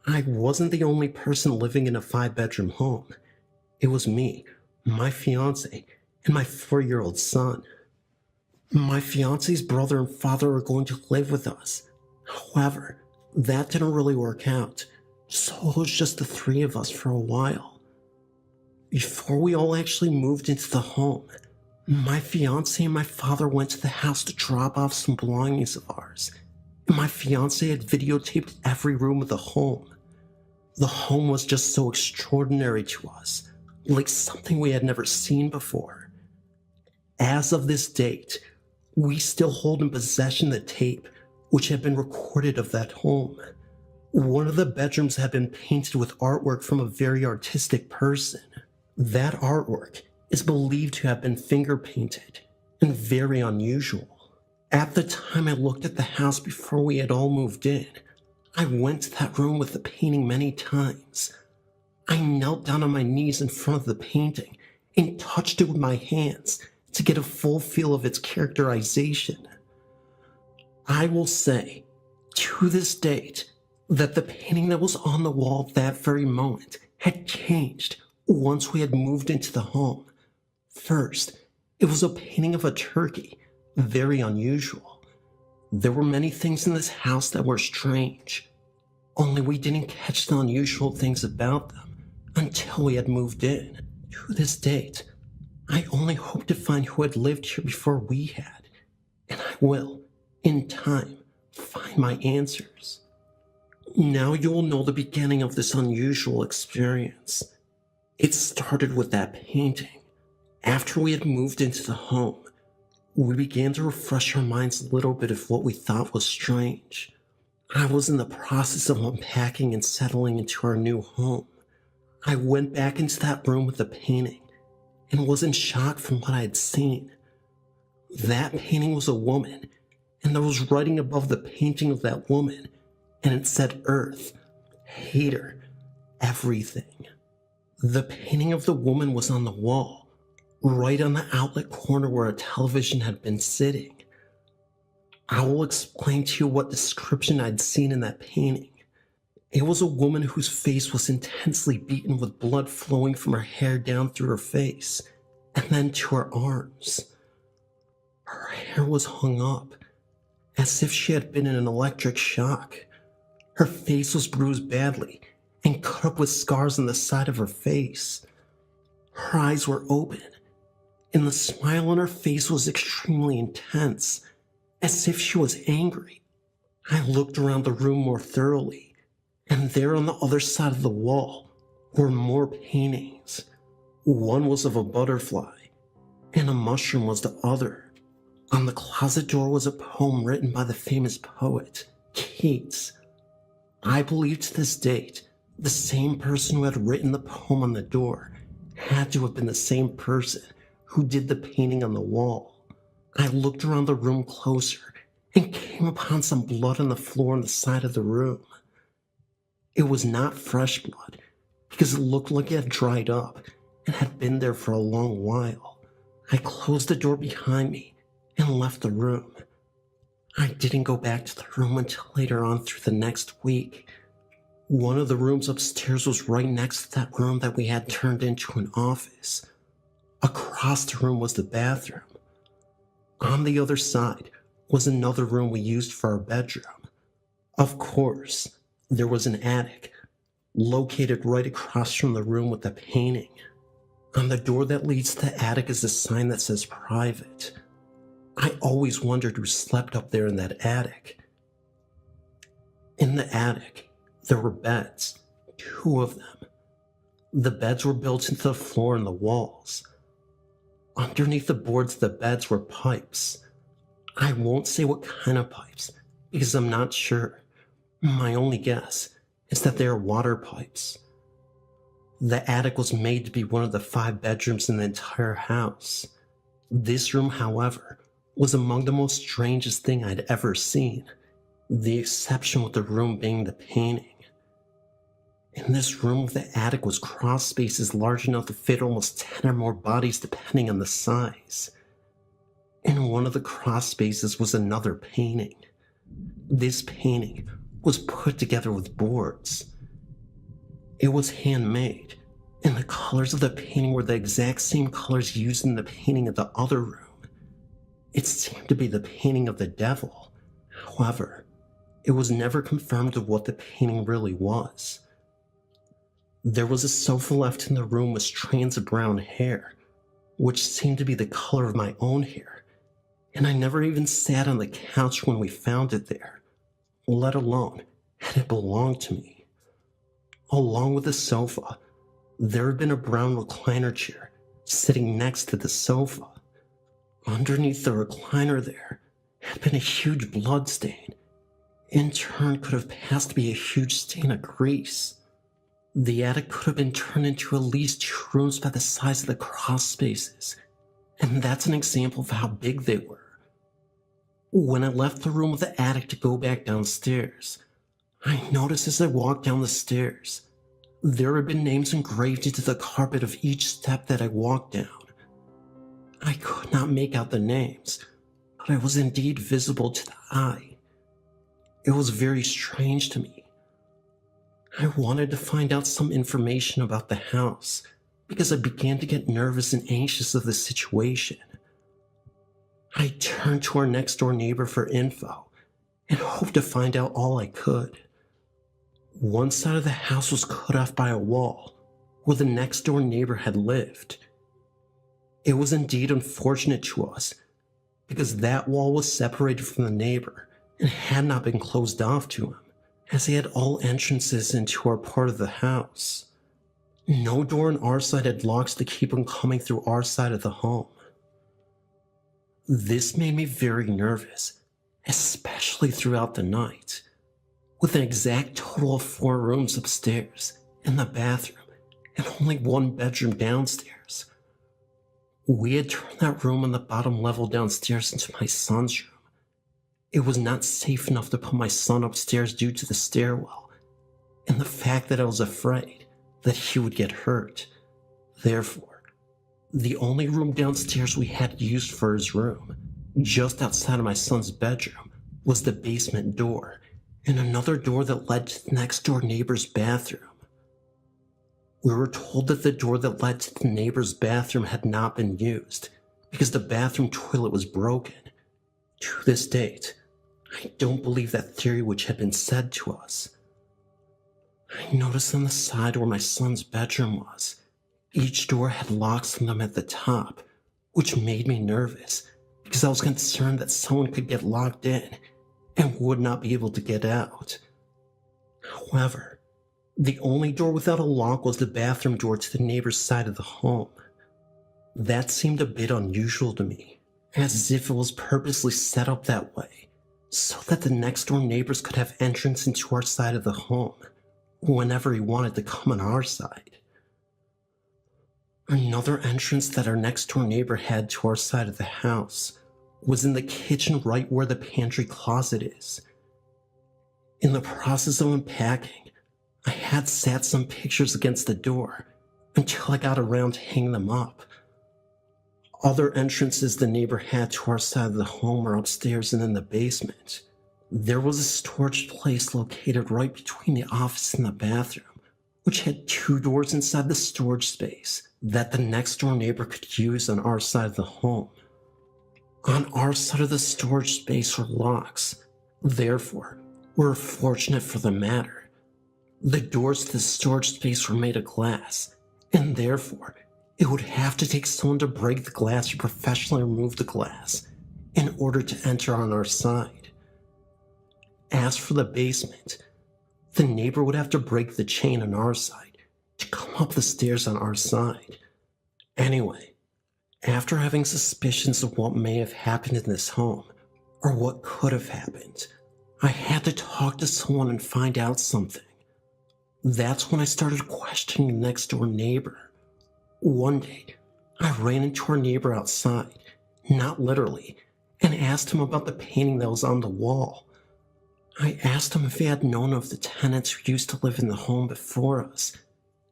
I wasn't the only person living in a 5-bedroom home. It was me, my fiance, and my 4-year-old son. My fiance's brother and father were going to live with us. However, that didn't really work out, so it was just the 3 of us for a while. Before we all actually moved into the home, my fiance and my father went to the house to drop off some belongings of ours. My fiance had videotaped every room of the home. The home was just so extraordinary to us, like something we had never seen before. As of this date, we still hold in possession the tape which had been recorded of that home. One of the bedrooms had been painted with artwork from a very artistic person. That artwork is believed to have been finger painted and very unusual. At the time I looked at the house before we had all moved in, I went to that room with the painting many times. I knelt down on my knees in front of the painting and touched it with my hands to get a full feel of its characterization. I will say, to this date, that the painting that was on the wall that very moment had changed once we had moved into the home. First, it was a painting of a turkey, very unusual. There were many things in this house that were strange, only we didn't catch the unusual things about them until we had moved in. To this date, I only hope to find who had lived here before we had, and I will, in time, find my answers. Now you will know the beginning of this unusual experience. It started with that painting. After we had moved into the home, we began to refresh our minds a little bit of what we thought was strange. I was in the process of unpacking and settling into our new home. I went back into that room with the painting and was in shock from what I had seen. That painting was a woman, and there was writing above the painting of that woman, and it said Earth, Hater, Everything. The painting of the woman was on the wall, right on the outlet corner where a television had been sitting. I will explain to you what description I'd seen in that painting. It was a woman whose face was intensely beaten with blood flowing from her hair down through her face and then to her arms. Her hair was hung up, as if she had been in an electric shock. Her face was bruised badly and cut up with scars on the side of her face. Her eyes were open, and the smile on her face was extremely intense, as if she was angry. I looked around the room more thoroughly, and there on the other side of the wall were more paintings. One was of a butterfly, and a mushroom was the other. On the closet door was a poem written by the famous poet, Keats. I believe to this date, the same person who had written the poem on the door had to have been the same person who did the painting on the wall. I looked around the room closer and came upon some blood on the floor on the side of the room. It was not fresh blood, because it looked like it had dried up and had been there for a long while. I closed the door behind me and left the room. I didn't go back to the room until later on through the next week. One of the rooms upstairs was right next to that room that we had turned into an office. Across the room was the bathroom. On the other side was another room we used for our bedroom. Of course, there was an attic, located right across from the room with the painting. On the door that leads to the attic is a sign that says private. I always wondered who slept up there in that attic. In the attic, there were beds, 2 of them. The beds were built into the floor and the walls. Underneath the boards of the beds were pipes. I won't say what kind of pipes, because I'm not sure. My only guess is that they are water pipes. The attic was made to be one of the 5 bedrooms in the entire house. This room, however, was among the most strangest thing I'd ever seen, the exception with the room being the painting. In this room, the attic was cross spaces large enough to fit almost 10 or more bodies depending on the size. In one of the cross spaces was another painting. This painting was put together with boards. It was handmade, and the colors of the painting were the exact same colors used in the painting of the other room. It seemed to be the painting of the devil. However, it was never confirmed of what the painting really was. There was a sofa left in the room with strands of brown hair, which seemed to be the color of my own hair, and I never even sat on the couch when we found it there, let alone had it belonged to me. Along with the sofa, there had been a brown recliner chair sitting next to the sofa. Underneath the recliner there had been a huge blood stain. In turn could have passed to be a huge stain of grease. The attic could have been turned into at least 2 rooms by the size of the cross spaces, and that's an example of how big they were. When I left the room of the attic to go back downstairs, I noticed as I walked down the stairs, there had been names engraved into the carpet of each step that I walked down. I could not make out the names, but it was indeed visible to the eye. It was very strange to me. I wanted to find out some information about the house because I began to get nervous and anxious of the situation. I turned to our next door neighbor for info and hoped to find out all I could. One side of the house was cut off by a wall where the next door neighbor had lived. It was indeed unfortunate to us because that wall was separated from the neighbor and had not been closed off to him, as he had all entrances into our part of the house. No door on our side had locks to keep him coming through our side of the home. This made me very nervous, especially throughout the night. With an exact total of 4 rooms upstairs and the bathroom and only 1 bedroom downstairs. We had turned that room on the bottom level downstairs into my son's room. It was not safe enough to put my son upstairs due to the stairwell and the fact that I was afraid that he would get hurt. Therefore, the only room downstairs we had used for his room, just outside of my son's bedroom, was the basement door, and another door that led to the next door neighbor's bathroom. We were told that the door that led to the neighbor's bathroom had not been used because the bathroom toilet was broken. To this date, I don't believe that theory which had been said to us. I noticed on the side where my son's bedroom was, each door had locks on them at the top, which made me nervous because I was concerned that someone could get locked in and would not be able to get out. However, the only door without a lock was the bathroom door to the neighbor's side of the home. That seemed a bit unusual to me, as if it was purposely set up that way, so that the next door neighbors could have entrance into our side of the home whenever he wanted to come on our side. Another entrance that our next door neighbor had to our side of the house was in the kitchen right where the pantry closet is. In the process of unpacking, I had sat some pictures against the door until I got around to hanging them up. Other entrances the neighbor had to our side of the home were upstairs and in the basement. There was a storage place located right between the office and the bathroom, which had 2 doors inside the storage space that the next door neighbor could use on our side of the home. On our side of the storage space were locks. Therefore, we were fortunate for the matter. The doors to the storage space were made of glass, and therefore, it would have to take someone to break the glass or professionally remove the glass in order to enter on our side. As for the basement, the neighbor would have to break the chain on our side to come up the stairs on our side. Anyway, after having suspicions of what may have happened in this home, or what could have happened, I had to talk to someone and find out something. That's when I started questioning the next door neighbor. One day, I ran into our neighbor outside, not literally, and asked him about the painting that was on the wall. I asked him if he had known of the tenants who used to live in the home before us,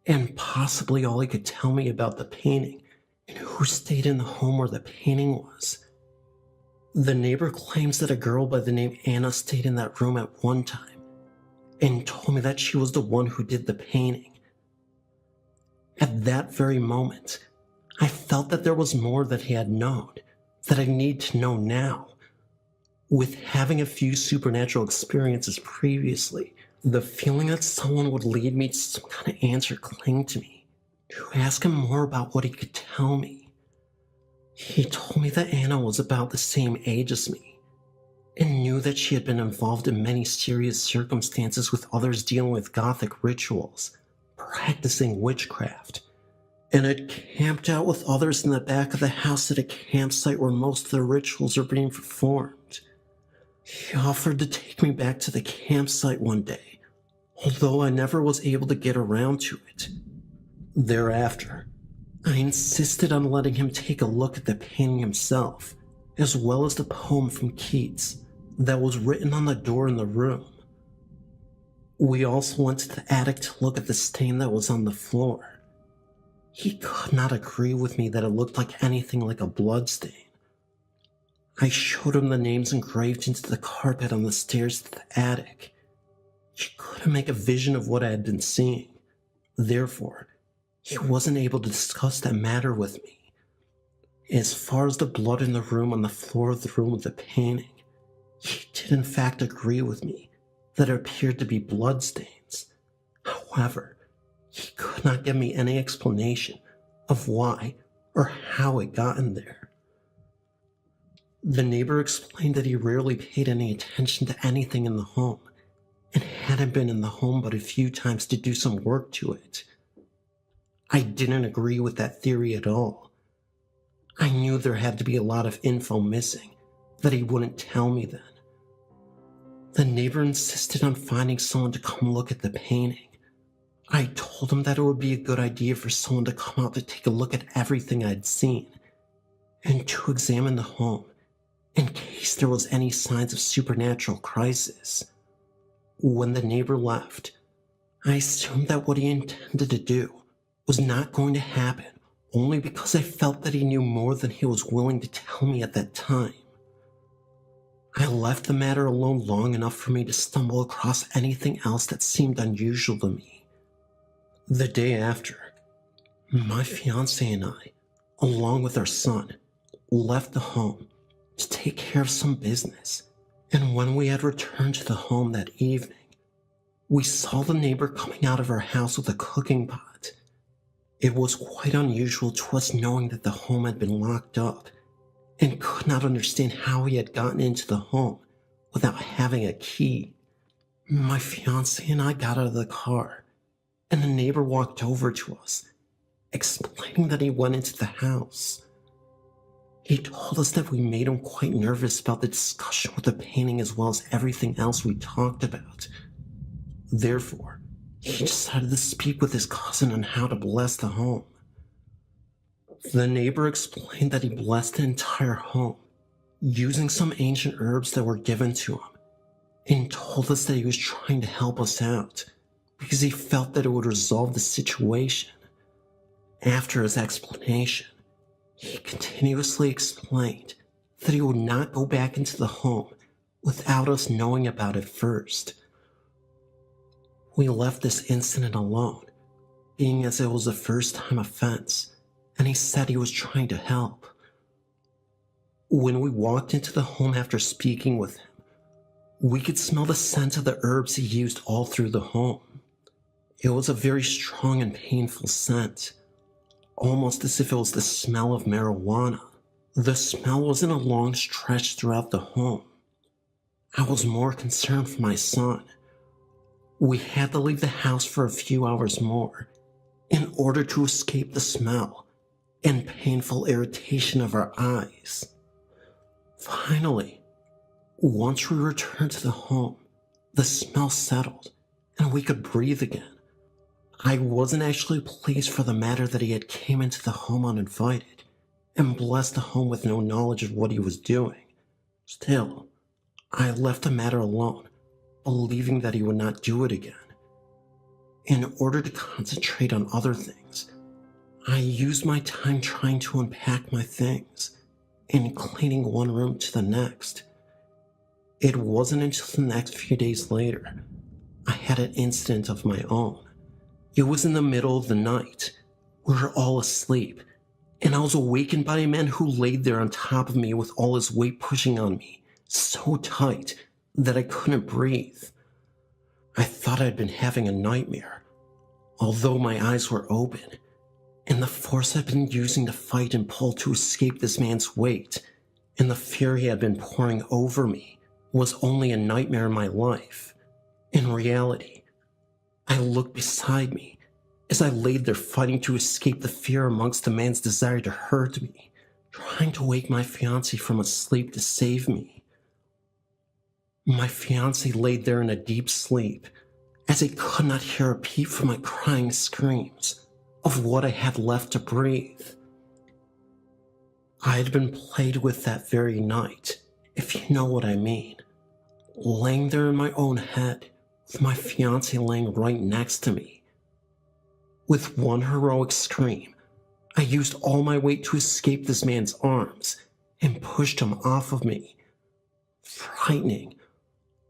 and possibly all he could tell me about the painting and who stayed in the home where the painting was. The neighbor claims that a girl by the name Anna stayed in that room at one time, and told me that she was the one who did the painting. At that very moment, I felt that there was more that he had known, that I need to know now. With having a few supernatural experiences previously, the feeling that someone would lead me to some kind of answer clung to me, to ask him more about what he could tell me. He told me that Anna was about the same age as me, and knew that she had been involved in many serious circumstances with others dealing with Gothic rituals, practicing witchcraft, and had camped out with others in the back of the house at a campsite where most of the rituals are being performed. He offered to take me back to the campsite one day, although I never was able to get around to it. Thereafter, I insisted on letting him take a look at the painting himself, as well as the poem from Keats that was written on the door in the room. We also went to the attic to look at the stain that was on the floor. He could not agree with me that it looked like anything like a blood stain. I showed him the names engraved into the carpet on the stairs to the attic. He couldn't make a vision of what I had been seeing. Therefore, he wasn't able to discuss that matter with me. As far as the blood in the room on the floor of the room with the painting, he did in fact agree with me that it appeared to be bloodstains. However, he could not give me any explanation of why or how it got in there. The neighbor explained that he rarely paid any attention to anything in the home, and hadn't been in the home but a few times to do some work to it. I didn't agree with that theory at all. I knew there had to be a lot of info missing that he wouldn't tell me then. The neighbor insisted on finding someone to come look at the painting. I told him that it would be a good idea for someone to come out to take a look at everything I'd seen, and to examine the home in case there was any signs of supernatural crisis. When the neighbor left, I assumed that what he intended to do was not going to happen only because I felt that he knew more than he was willing to tell me at that time. I I left the matter alone long enough for me to stumble across anything else that seemed unusual to me. The day after, my fiancé and I, along with our son, left the home to take care of some business, and when we had returned to the home that evening, we saw the neighbor coming out of our house with a cooking pot. It was quite unusual to us, knowing that the home had been locked up, and could not understand how he had gotten into the home without having a key. My fiancé and I got out of the car, and the neighbor walked over to us, explaining that he went into the house. He told us that we made him quite nervous about the discussion with the painting as well as everything else we talked about. Therefore, he decided to speak with his cousin on how to bless the home. The neighbor explained that he blessed the entire home using some ancient herbs that were given to him, and told us that he was trying to help us out because he felt that it would resolve the situation. After his explanation, he continuously explained that he would not go back into the home without us knowing about it first. We left this incident alone, being as it was a first-time offense, and he said he was trying to help. When we walked into the home after speaking with him, we could smell the scent of the herbs he used all through the home. It was a very strong and painful scent, almost as if it was the smell of marijuana. The smell was in a long stretch throughout the home. I was more concerned for my son. We had to leave the house for a few hours more in order to escape the smell and painful irritation of our eyes. Finally, once we returned to the home, the smell settled and we could breathe again. I wasn't actually pleased for the matter that he had came into the home uninvited and blessed the home with no knowledge of what he was doing. Still, I left the matter alone, believing that he would not do it again. In order to concentrate on other things, I used my time trying to unpack my things and cleaning one room to the next. It wasn't until the next few days later I had an incident of my own. It was in the middle of the night. We were all asleep, and I was awakened by a man who laid there on top of me with all his weight pushing on me so tight that I couldn't breathe. I thought I'd been having a nightmare, although my eyes were open, and the force I'd been using to fight and pull to escape this man's weight and the fear he had been pouring over me was only a nightmare in my life. In reality, I looked beside me as I laid there fighting to escape the fear amongst the man's desire to hurt me, trying to wake my fiancé from a sleep to save me. My fiancé laid there in a deep sleep, as he could not hear a peep from my crying screams of what I had left to breathe. I had been played with that very night, if you know what I mean, laying there in my own head, with my fiancé laying right next to me. With one heroic scream, I used all my weight to escape this man's arms and pushed him off of me. Frightening,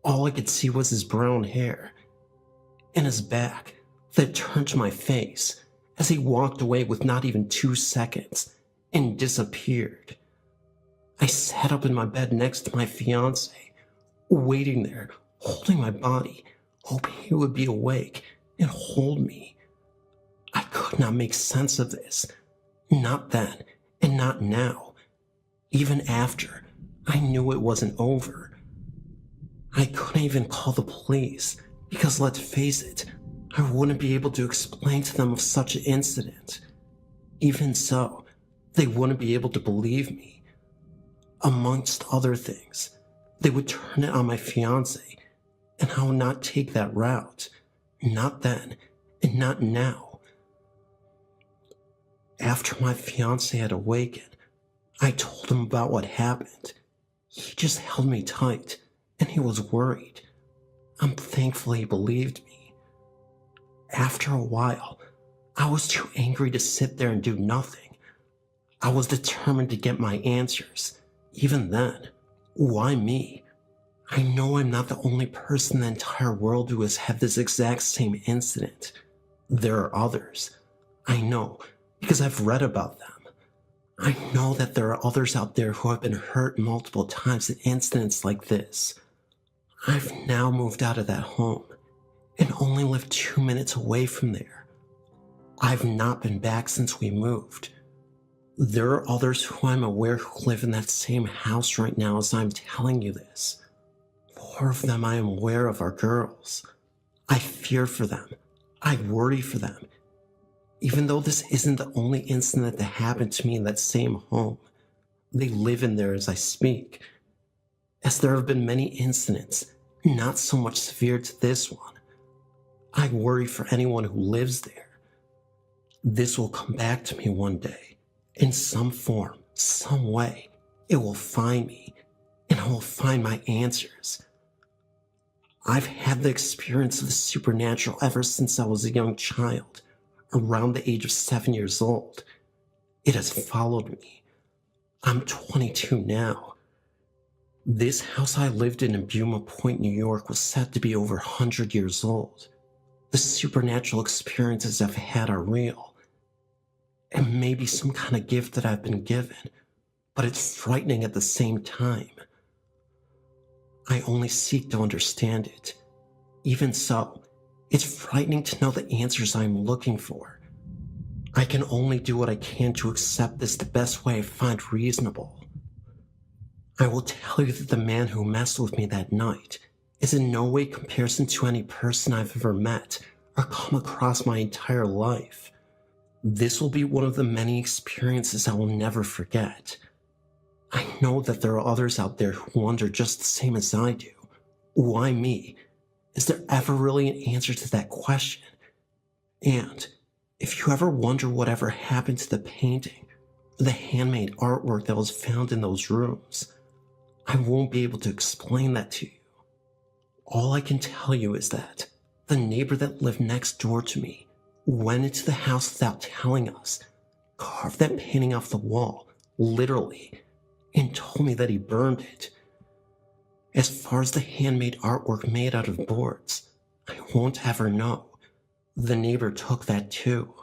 all I could see was his brown hair and his back that turned to my face as he walked away with not even 2 seconds and disappeared. I sat up in my bed next to my fiancé, waiting there, holding my body, hoping he would be awake and hold me. I could not make sense of this, not then and not now. Even after, I knew it wasn't over. I couldn't even call the police because, let's face it, I wouldn't be able to explain to them of such an incident. Even so, they wouldn't be able to believe me. Amongst other things, they would turn it on my fiancé, and I would not take that route. Not then, and not now. After my fiancé had awakened, I told him about what happened. He just held me tight, and he was worried. I'm thankful he believed me. After a while, I was too angry to sit there and do nothing. I was determined to get my answers. Even then, why me? I know I'm not the only person in the entire world who has had this exact same incident. There are others. I know, because I've read about them. I know that there are others out there who have been hurt multiple times in incidents like this. I've now moved out of that home and only live 2 minutes away from there. I've not been back since we moved. There are others who I'm aware who live in that same house right now as I'm telling you this. 4 of them I am aware of are girls. I fear for them. I worry for them. Even though this isn't the only incident that happened to me in that same home, they live in there as I speak. As there have been many incidents, not so much severe to this one. I worry for anyone who lives there. This will come back to me one day. In some form, some way, it will find me, and I will find my answers. I've had the experience of the supernatural ever since I was a young child, around the age of 7 years old. It has followed me. I'm 22 now. This house I lived in Buma Point, New York was said to be over 100 years old. The supernatural experiences I've had are real. It may be some kind of gift that I've been given, but it's frightening at the same time. I only seek to understand it. Even so, it's frightening to know the answers I'm looking for. I can only do what I can to accept this the best way I find reasonable. I will tell you that the man who messed with me that night is in no way comparison to any person I've ever met or come across my entire life. This will be one of the many experiences I will never forget. I know that there are others out there who wonder just the same as I do. Why me? Is there ever really an answer to that question? And if you ever wonder whatever happened to the painting or the handmade artwork that was found in those rooms, I won't be able to explain that to you. All I can tell you is that the neighbor that lived next door to me went into the house without telling us, carved that painting off the wall, literally, and told me that he burned it. As far as the handmade artwork made out of boards, I won't ever know. The neighbor took that too.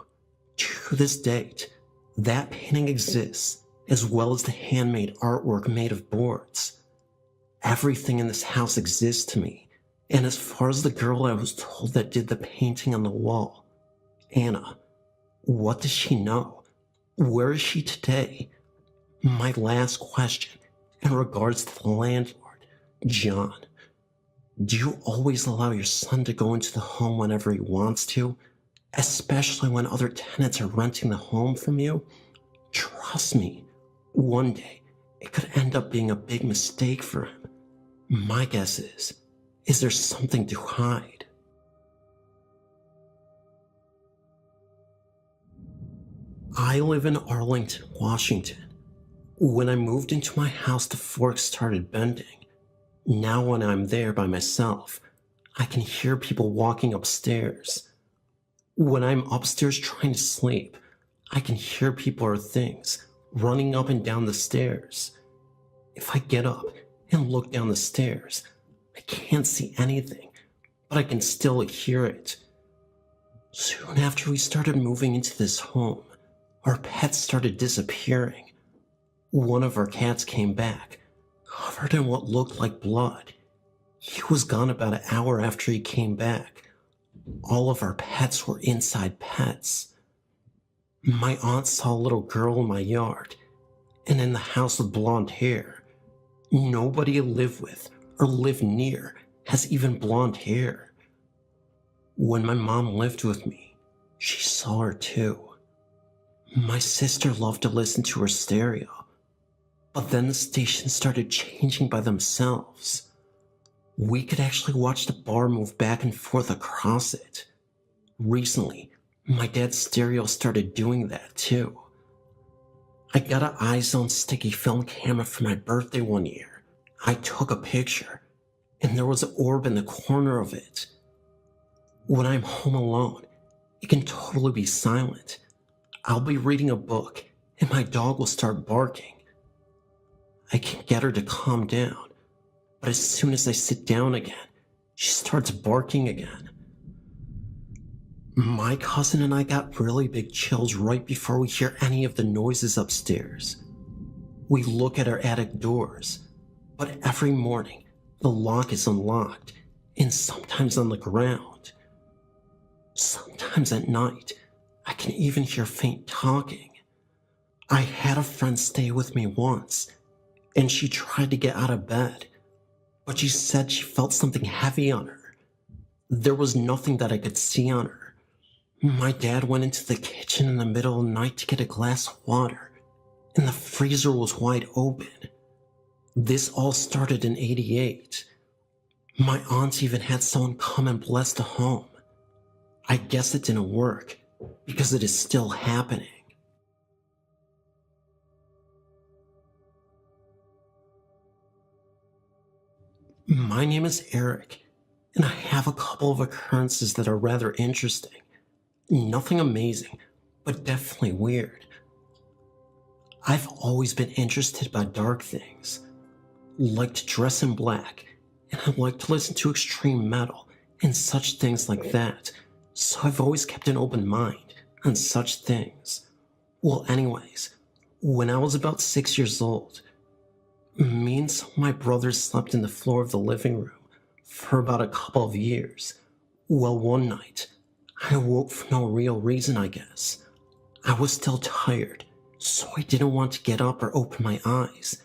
To this date, that painting exists, as well as the handmade artwork made of boards. Everything in this house exists to me, and as far as the girl I was told that did the painting on the wall, Anna, what does she know? Where is she today? My last question in regards to the landlord, John. Do you always allow your son to go into the home whenever he wants to, especially when other tenants are renting the home from you? Trust me, one day it could end up being a big mistake for him. My guess is there something to hide? I live in Arlington, Washington. When I moved into my house, the forks started bending. Now when I'm there by myself, I can hear people walking upstairs. When I'm upstairs trying to sleep, I can hear people or things running up and down the stairs. If I get up and look down the stairs, I can't see anything, but I can still hear it. Soon after we started moving into this home, our pets started disappearing. One of our cats came back, covered in what looked like blood. He was gone about an hour after he came back. All of our pets were inside pets. My aunt saw a little girl in my yard, and in the house with blonde hair. Nobody I live with or live near has even blonde hair. When my mom lived with me, she saw her too. My sister loved to listen to her stereo, but then the stations started changing by themselves. We could actually watch the bar move back and forth across it. Recently, my dad's stereo started doing that too. I got an iZone sticky film camera for my birthday one year. I took a picture, and there was an orb in the corner of it. When I'm home alone, it can totally be silent. I'll be reading a book, and my dog will start barking. I can get her to calm down, but as soon as I sit down again, she starts barking again. My cousin and I got really big chills right before we hear any of the noises upstairs. We look at our attic doors, but every morning the lock is unlocked and sometimes on the ground. Sometimes at night, I can even hear faint talking. I had a friend stay with me once, and she tried to get out of bed, but she said she felt something heavy on her. There was nothing that I could see on her. My dad went into the kitchen in the middle of the night to get a glass of water, and the freezer was wide open. This all started in '88. My aunt even had someone come and bless the home. I guess it didn't work, because it is still happening. My name is Eric, and I have a couple of occurrences that are rather interesting. Nothing amazing, but definitely weird. I've always been interested by dark things. Like to dress in black, and I like to listen to extreme metal and such things like that, so I've always kept an open mind on such things. Well, anyways, when I was about 6 years old, me and some of my brothers slept in the floor of the living room for about a couple of years. Well, one night, I awoke for no real reason, I guess. I was still tired, so I didn't want to get up or open my eyes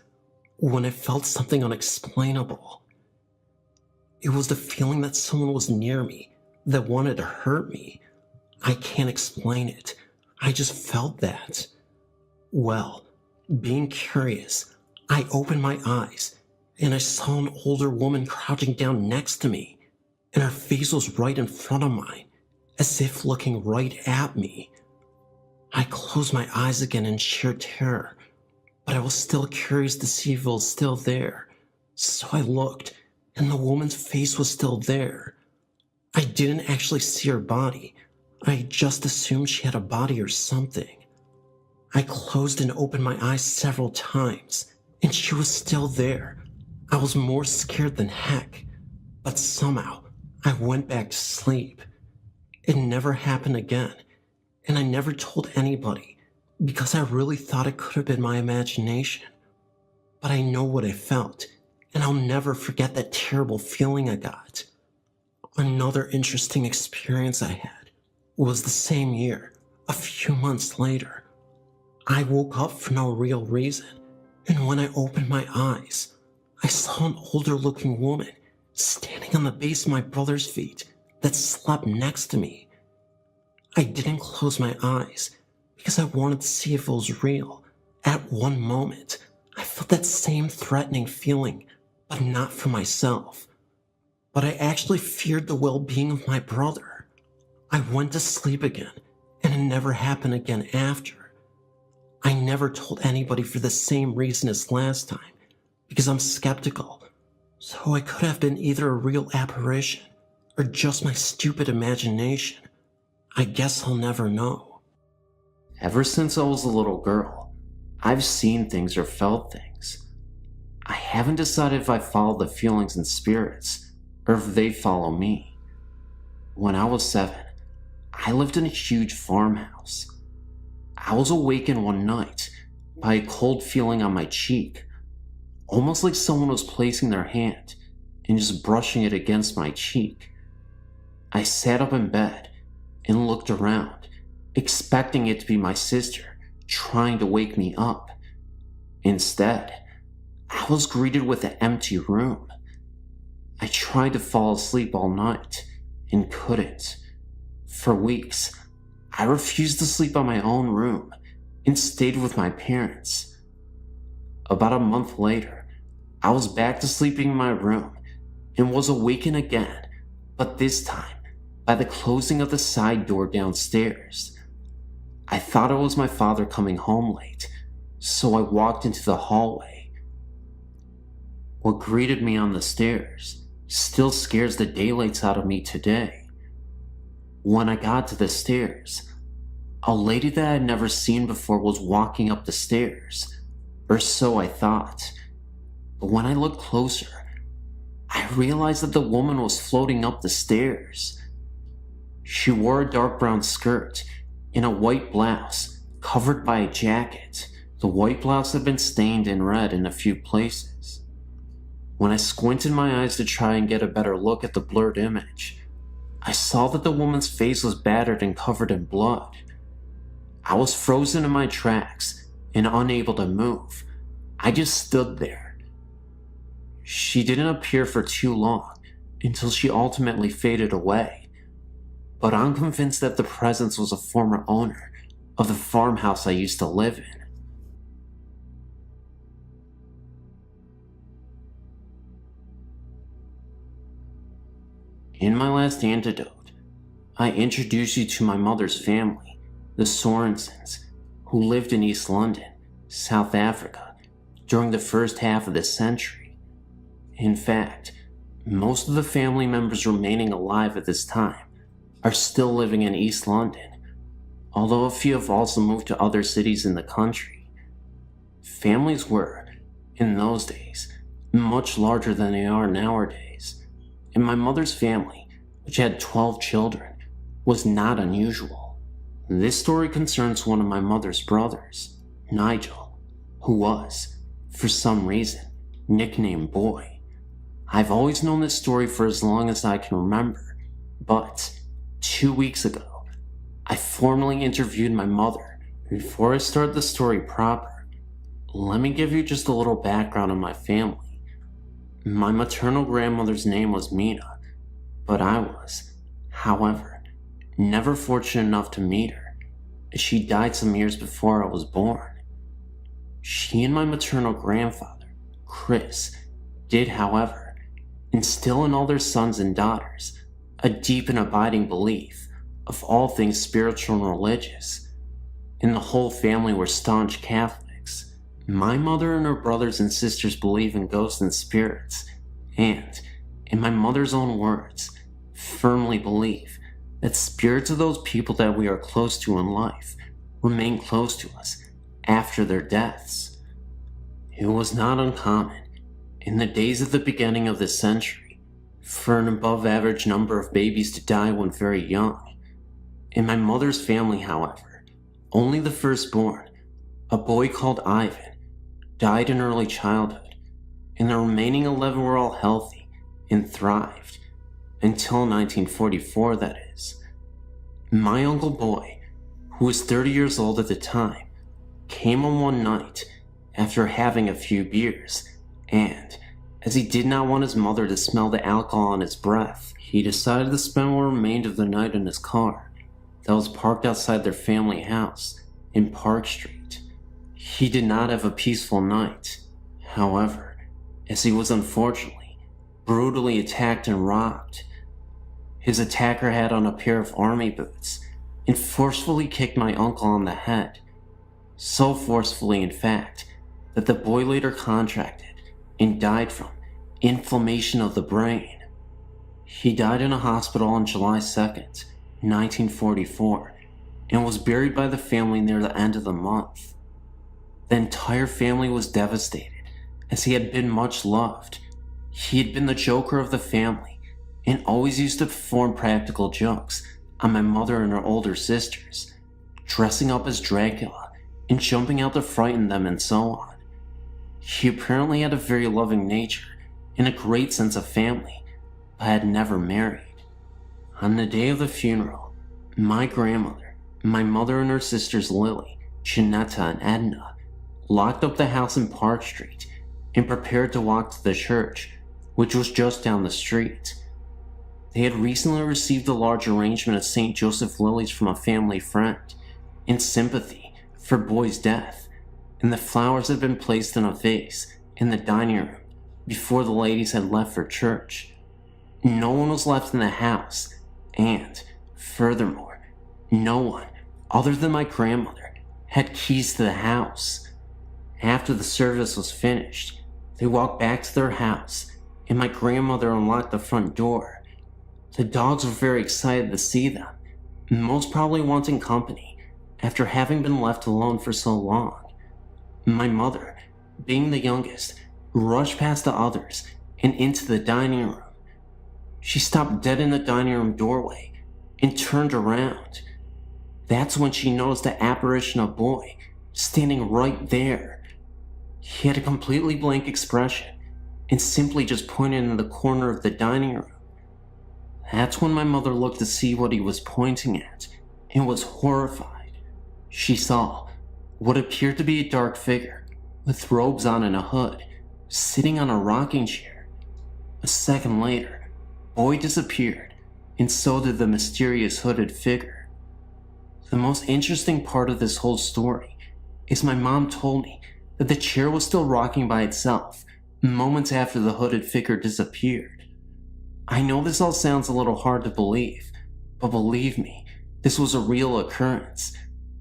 when I felt something unexplainable. It was the feeling that someone was near me, that wanted to hurt me. I can't explain it. I just felt that. Well, being curious, I opened my eyes, and I saw an older woman crouching down next to me, and her face was right in front of mine, as if looking right at me. I closed my eyes again in sheer terror, but I was still curious to see if it was still there, so I looked, and the woman's face was still there. I didn't actually see her body. I just assumed she had a body or something. I closed and opened my eyes several times, and she was still there. I was more scared than heck, but somehow I went back to sleep. It never happened again, and I never told anybody because I really thought it could have been my imagination. But I know what I felt, and I'll never forget that terrible feeling I got. Another interesting experience I had was the same year, a few months later. I woke up for no real reason, and when I opened my eyes, I saw an older looking woman standing on the base of my brother's feet that slept next to me. I didn't close my eyes because I wanted to see if it was real. At one moment, I felt that same threatening feeling, but not for myself. But I actually feared the well-being of my brother. I went to sleep again, and it never happened again after. I never told anybody for the same reason as last time, because I'm skeptical, so it could have been either a real apparition or just my stupid imagination. I guess I'll never know. Ever since I was a little girl, I've seen things or felt things. I haven't decided if I follow the feelings and spirits, or if they follow me. When I was 7, I lived in a huge farmhouse. I was awakened one night by a cold feeling on my cheek, almost like someone was placing their hand and just brushing it against my cheek. I sat up in bed and looked around, expecting it to be my sister trying to wake me up. Instead, I was greeted with an empty room. I tried to fall asleep all night and couldn't. For weeks, I refused to sleep on my own room and stayed with my parents. About a month later, I was back to sleeping in my room and was awakened again, but this time by the closing of the side door downstairs. I thought it was my father coming home late, so I walked into the hallway. What greeted me on the stairs still scares the daylights out of me today. When I got to the stairs, a lady that I had never seen before was walking up the stairs, or so I thought. But when I looked closer, I realized that the woman was floating up the stairs. She wore a dark brown skirt and a white blouse covered by a jacket. The white blouse had been stained in red in a few places. When I squinted my eyes to try and get a better look at the blurred image, I saw that the woman's face was battered and covered in blood. I was frozen in my tracks and unable to move. I just stood there. She didn't appear for too long until she ultimately faded away, but I'm convinced that the presence was a former owner of the farmhouse I used to live in. In my last antidote, I introduce you to my mother's family, the Sorensens, who lived in East London, South Africa, during the first half of this century. In fact, most of the family members remaining alive at this time are still living in East London, although a few have also moved to other cities in the country. Families were, in those days, much larger than they are nowadays, and my mother's family, which had 12 children, was not unusual. This story concerns one of my mother's brothers, Nigel, who was, for some reason, nicknamed Boy. I've always known this story for as long as I can remember, but 2 weeks ago, I formally interviewed my mother. Before I start the story proper, let me give you just a little background on my family. My maternal grandmother's name was Mina, but I was, however, never fortunate enough to meet her, as she died some years before I was born. She and my maternal grandfather, Chris, did, however, instill in all their sons and daughters a deep and abiding belief of all things spiritual and religious, and the whole family were staunch Catholics. My mother and her brothers and sisters believe in ghosts and spirits, and, in my mother's own words, firmly believe that spirits of those people that we are close to in life remain close to us after their deaths. It was not uncommon, in the days of the beginning of this century, for an above-average number of babies to die when very young. In my mother's family, however, only the firstborn, a boy called Ivan, died in early childhood, and the remaining 11 were all healthy and thrived, until 1944, that is. My Uncle Boy, who was 30 years old at the time, came on one night after having a few beers, and, as he did not want his mother to smell the alcohol on his breath, he decided to spend what remained of the night in his car that was parked outside their family house in Park Street. He did not have a peaceful night, however, as he was unfortunately brutally attacked and robbed. His attacker had on a pair of army boots and forcefully kicked my uncle on the head, so forcefully in fact that the boy later contracted and died from inflammation of the brain. He died in a hospital on July 2nd, 1944, and was buried by the family near the end of the month. The entire family was devastated, as he had been much loved. He had been the joker of the family, and always used to perform practical jokes on my mother and her older sisters, dressing up as Dracula and jumping out to frighten them and so on. He apparently had a very loving nature and a great sense of family, but had never married. On the day of the funeral, my grandmother, my mother and her sisters Lily, Janetta, and Edna locked up the house in Park Street and prepared to walk to the church, which was just down the street. They had recently received a large arrangement of St. Joseph lilies from a family friend in sympathy for Boy's death, and the flowers had been placed in a vase in the dining room before the ladies had left for church. No one was left in the house, and, furthermore, no one, other than my grandmother, had keys to the house. After the service was finished, they walked back to their house, and my grandmother unlocked the front door. The dogs were very excited to see them, most probably wanting company after having been left alone for so long. My mother, being the youngest, rushed past the others and into the dining room. She stopped dead in the dining room doorway and turned around. That's when she noticed the apparition of a boy standing right there. He had a completely blank expression and simply just pointed in the corner of the dining room. That's when my mother looked to see what he was pointing at and was horrified. She saw what appeared to be a dark figure with robes on and a hood sitting on a rocking chair. A second later, boy disappeared, and so did the mysterious hooded figure. The most interesting part of this whole story is my mom told me that the chair was still rocking by itself moments after the hooded figure disappeared. I know this all sounds a little hard to believe, but believe me, this was a real occurrence.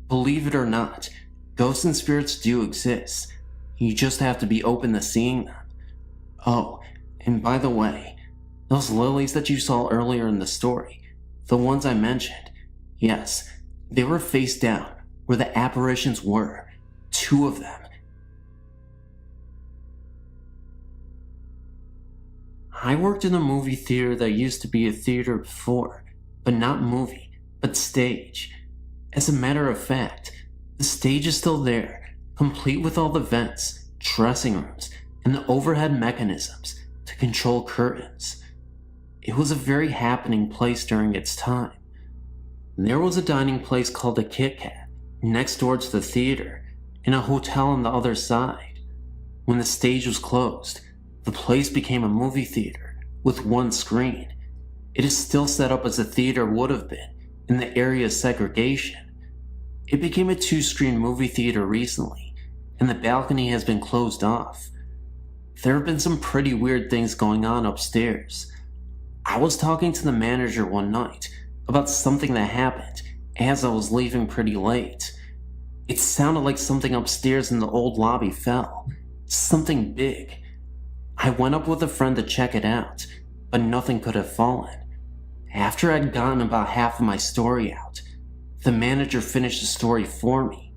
Believe it or not, ghosts and spirits do exist. You just have to be open to seeing them. Oh, and by the way, those lilies that you saw earlier in the story, the ones I mentioned, yes, they were face down where the apparitions were. 2 of them. I worked in a movie theater that used to be a theater before, but not movie, but stage. As a matter of fact, the stage is still there, complete with all the vents, dressing rooms, and the overhead mechanisms to control curtains. It was a very happening place during its time. There was a dining place called the Kit Kat next door to the theater, and a hotel on the other side. When the stage was closed, the place became a movie theater with 1 screen. It is still set up as a theater would have been in the area's segregation. It became a 2-screen movie theater recently, and the balcony has been closed off. There have been some pretty weird things going on upstairs. I was talking to the manager one night about something that happened as I was leaving pretty late. It sounded like something upstairs in the old lobby fell. Something big. I went up with a friend to check it out, but nothing could have fallen. After I'd gotten about half of my story out, the manager finished the story for me.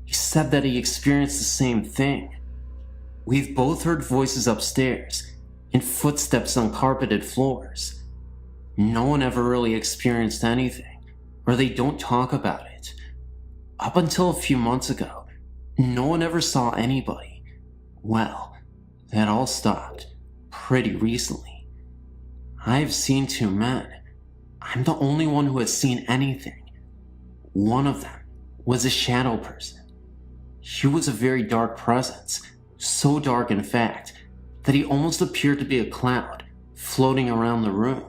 He said that he experienced the same thing. We've both heard voices upstairs and footsteps on carpeted floors. No one ever really experienced anything, or they don't talk about it. Up until a few months ago, no one ever saw anybody. Well, that all stopped pretty recently. I've seen 2 men. I'm the only one who has seen anything. One of them was a shadow person. He was a very dark presence, so dark in fact that he almost appeared to be a cloud floating around the room.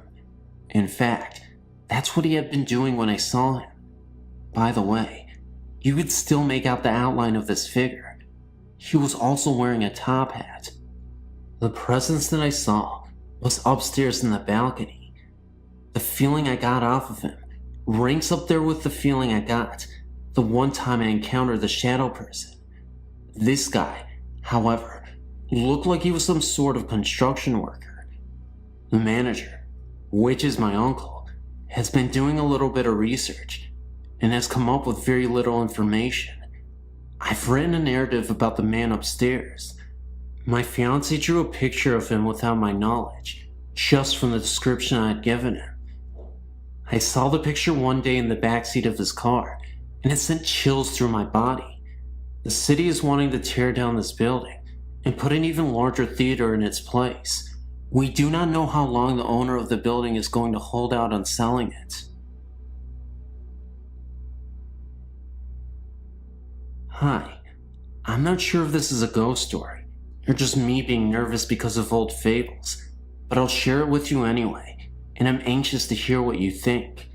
In fact, that's what he had been doing when I saw him. By the way, you could still make out the outline of this figure. He was also wearing a top hat. The presence that I saw was upstairs in the balcony. The feeling I got off of him ranks up there with the feeling I got the one time I encountered the shadow person. This guy, however, looked like he was some sort of construction worker. The manager, which is my uncle, has been doing a little bit of research and has come up with very little information. I've written a narrative about the man upstairs. My fiance drew a picture of him without my knowledge, just from the description I had given him. I saw the picture one day in the backseat of his car, and it sent chills through my body. The city is wanting to tear down this building and put an even larger theater in its place. We do not know how long the owner of the building is going to hold out on selling it. Hi, I'm not sure if this is a ghost story, or just me being nervous because of old fables, but I'll share it with you anyway, and I'm anxious to hear what you think.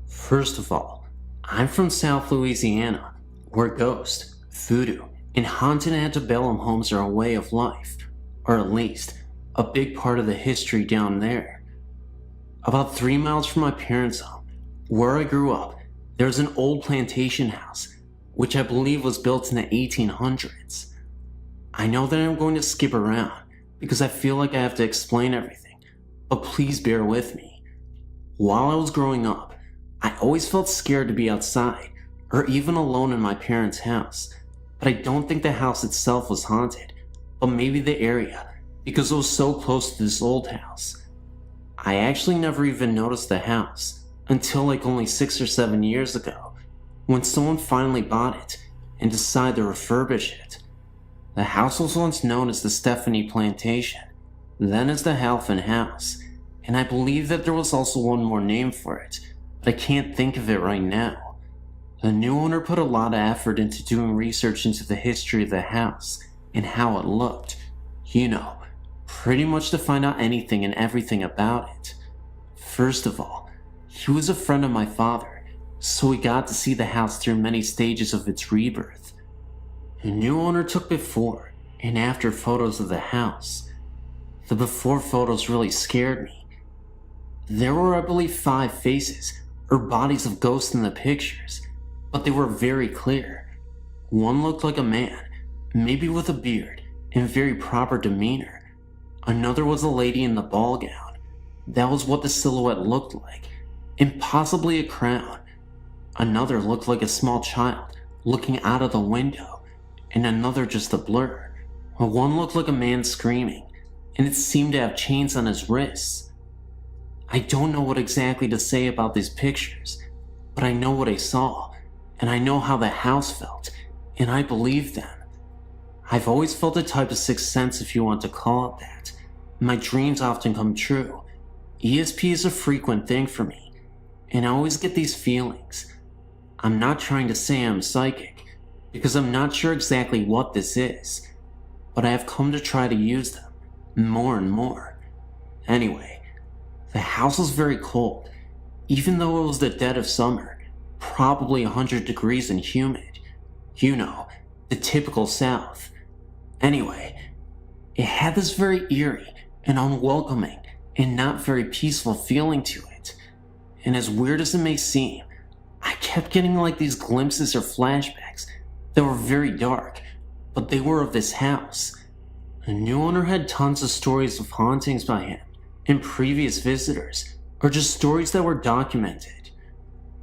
First of all, I'm from South Louisiana, where ghosts, voodoo, and haunted antebellum homes are a way of life, or at least a big part of the history down there. About 3 miles from my parents' home, where I grew up, there's an old plantation house, which I believe was built in the 1800s. I know that I'm going to skip around because I feel like I have to explain everything, but please bear with me. While I was growing up, I always felt scared to be outside or even alone in my parents' house, but I don't think the house itself was haunted, but maybe the area because it was so close to this old house. I actually never even noticed the house until like only 6 or 7 years ago, when someone finally bought it and decided to refurbish it. The house was once known as the Stephanie Plantation, then as the Halfin House, and I believe that there was also one more name for it, but I can't think of it right now. The new owner put a lot of effort into doing research into the history of the house and how it looked. You know, pretty much to find out anything and everything about it. First of all, he was a friend of my father, so we got to see the house through many stages of its rebirth. The new owner took before and after photos of the house. The before photos really scared me. There were, I believe, 5 faces or bodies of ghosts in the pictures, but they were very clear. One looked like a man, maybe with a beard and very proper demeanor. Another was a lady in the ball gown. That was what the silhouette looked like, and possibly a crown. Another looked like a small child looking out of the window, and another just a blur. One looked like a man screaming, and it seemed to have chains on his wrists. I don't know what exactly to say about these pictures, but I know what I saw, and I know how the house felt, and I believe them. I've always felt a type of sixth sense, if you want to call it that. My dreams often come true. ESP is a frequent thing for me, and I always get these feelings. I'm not trying to say I'm psychic, because I'm not sure exactly what this is, but I have come to try to use them more and more. Anyway, the house was very cold, even though it was the dead of summer, probably 100 degrees and humid. You know, the typical South. Anyway, it had this very eerie and unwelcoming and not very peaceful feeling to it. And as weird as it may seem, I kept getting like these glimpses or flashbacks that were very dark, but they were of this house. The new owner had tons of stories of hauntings by him and previous visitors, or just stories that were documented.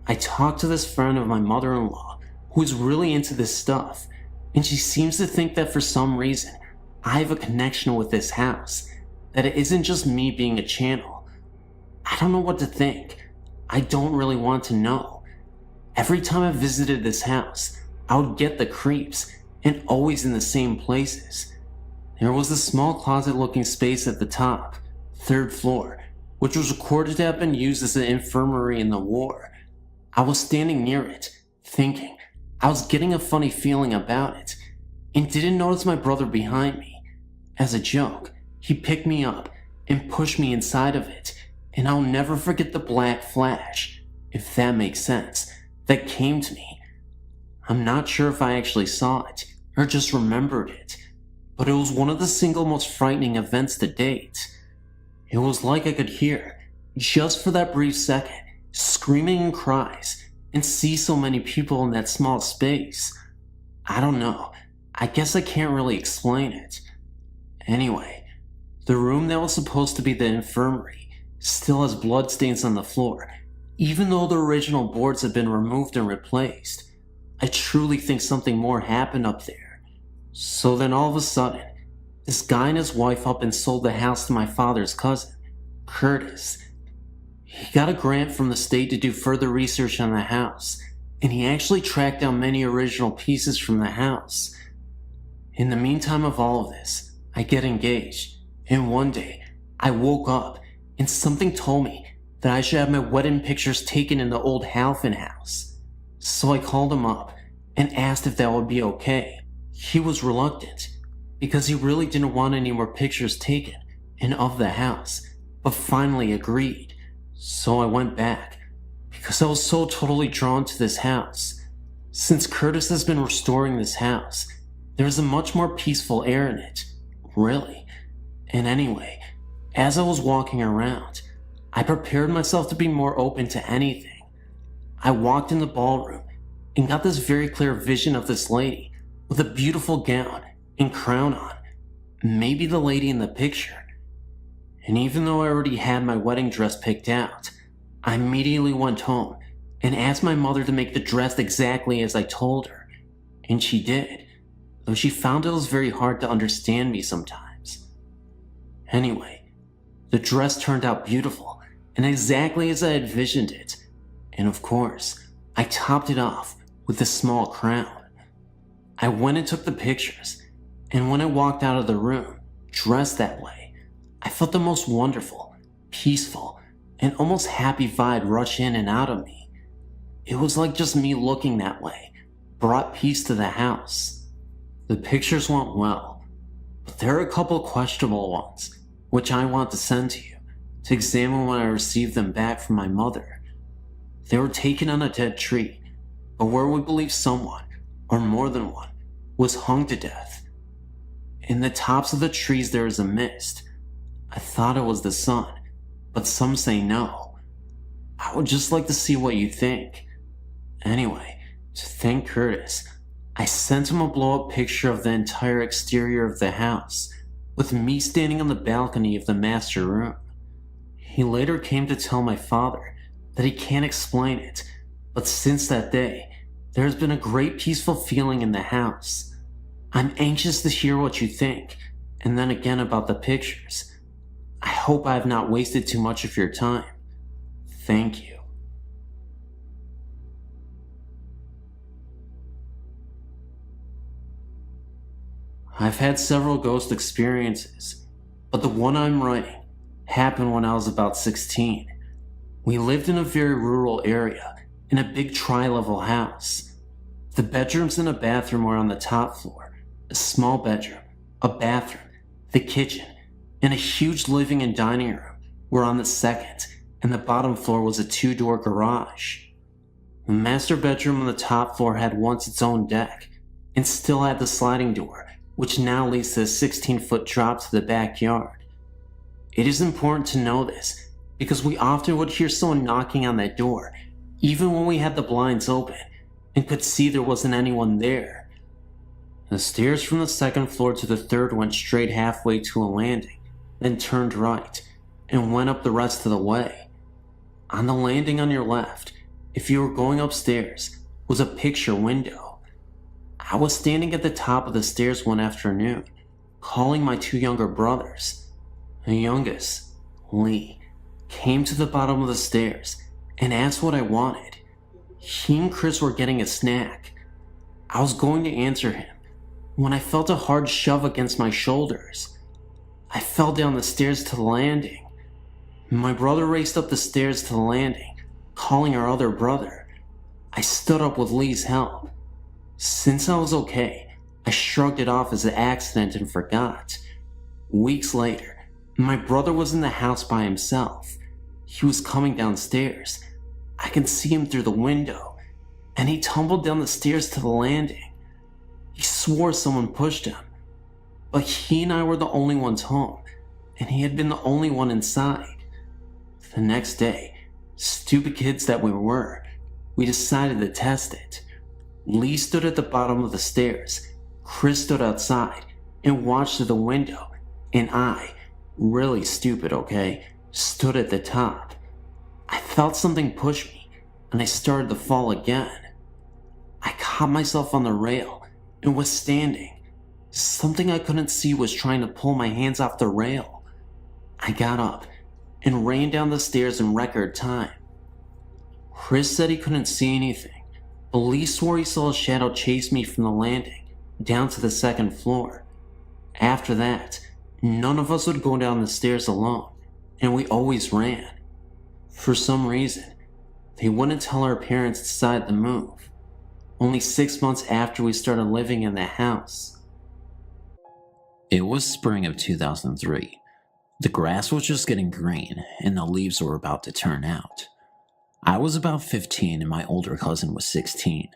I talked to this friend of my mother-in-law who is really into this stuff, and she seems to think that for some reason I have a connection with this house, that it isn't just me being a channel. I don't know what to think. I don't really want to know. Every time I visited this house, I would get the creeps, and always in the same places. There was a small closet-looking space at the top, 3rd floor, which was recorded to have been used as an infirmary in the war. I was standing near it, thinking. I was getting a funny feeling about it, and didn't notice my brother behind me. As a joke, he picked me up and pushed me inside of it, and I'll never forget the black flash, if that makes sense, that came to me. I'm not sure if I actually saw it, or just remembered it, but it was one of the single most frightening events to date. It was like I could hear, just for that brief second, screaming and cries, and see so many people in that small space. I don't know, I guess I can't really explain it. Anyway, the room that was supposed to be the infirmary still has bloodstains on the floor, even though the original boards have been removed and replaced. I truly think something more happened up there. So then all of a sudden, this guy and his wife up and sold the house to my father's cousin, Curtis. He got a grant from the state to do further research on the house, and he actually tracked down many original pieces from the house. In the meantime of all of this, I get engaged, and one day, I woke up, and something told me that I should have my wedding pictures taken in the old Halfin house. So I called him up, and asked if that would be okay. He was reluctant, because he really didn't want any more pictures taken, and of the house, but finally agreed. So I went back, because I was so totally drawn to this house. Since Curtis has been restoring this house, there is a much more peaceful air in it, really. And anyway, as I was walking around, I prepared myself to be more open to anything. I walked in the ballroom, and got this very clear vision of this lady, with a beautiful gown and crown on, maybe the lady in the picture. And even though I already had my wedding dress picked out, I immediately went home and asked my mother to make the dress exactly as I told her, and she did, though she found it was very hard to understand me sometimes. Anyway, the dress turned out beautiful and exactly as I had envisioned it. And of course, I topped it off with a small crown. I went and took the pictures, and when I walked out of the room, dressed that way, I felt the most wonderful, peaceful, and almost happy vibe rush in and out of me. It was like just me looking that way brought peace to the house. The pictures went well, but there are a couple questionable ones, which I want to send to you to examine when I received them back from my mother. They were taken on a dead tree, but where we believe someone, or more than one, was hung to death. In the tops of the trees there is a mist. I thought it was the sun, but some say no. I would just like to see what you think. Anyway, to thank Curtis, I sent him a blow-up picture of the entire exterior of the house, with me standing on the balcony of the master room. He later came to tell my father that he can't explain it, but since that day, there has been a great peaceful feeling in the house. I'm anxious to hear what you think, and then again about the pictures. I hope I have not wasted too much of your time. Thank you. I've had several ghost experiences, but the one I'm writing happened when I was about 16. We lived in a very rural area, in a big tri-level house. The bedrooms and a bathroom were on the top floor, a small bedroom, a bathroom, the kitchen, and a huge living and dining room were on the second, and the bottom floor was a 2-door garage. The master bedroom on the top floor had once its own deck, and still had the sliding door, which now leads to a 16-foot drop to the backyard. It is important to know this, because we often would hear someone knocking on that door, even when we had the blinds open, and could see there wasn't anyone there. The stairs from the second floor to the third went straight halfway to a landing, then turned right, and went up the rest of the way. On the landing on your left, if you were going upstairs, was a picture window. I was standing at the top of the stairs one afternoon, calling my 2 younger brothers. The youngest, Lee, came to the bottom of the stairs and asked what I wanted. He and Chris were getting a snack. I was going to answer him when I felt a hard shove against my shoulders. I fell down the stairs to the landing. My brother raced up the stairs to the landing, calling our other brother. I stood up with Lee's help. Since I was okay, I shrugged it off as an accident and forgot. Weeks later, my brother was in the house by himself. He was coming downstairs. I could see him through the window, and he tumbled down the stairs to the landing. He swore someone pushed him, but he and I were the only ones home, and he had been the only one inside. The next day, stupid kids that we were, we decided to test it. Lee stood at the bottom of the stairs, Chris stood outside and watched through the window, and I, really stupid, okay, stood at the top. I felt something push me, and I started to fall again. I caught myself on the rail and was standing. Something I couldn't see was trying to pull my hands off the rail. I got up and ran down the stairs in record time. Chris said he couldn't see anything, but Lee swore he saw a shadow chase me from the landing down to the second floor. After that, none of us would go down the stairs alone, and we always ran. For some reason, they wouldn't tell our parents decided to move. Only 6 months after we started living in the house. It was spring of 2003. The grass was just getting green, and the leaves were about to turn out. I was about 15 and my older cousin was 16.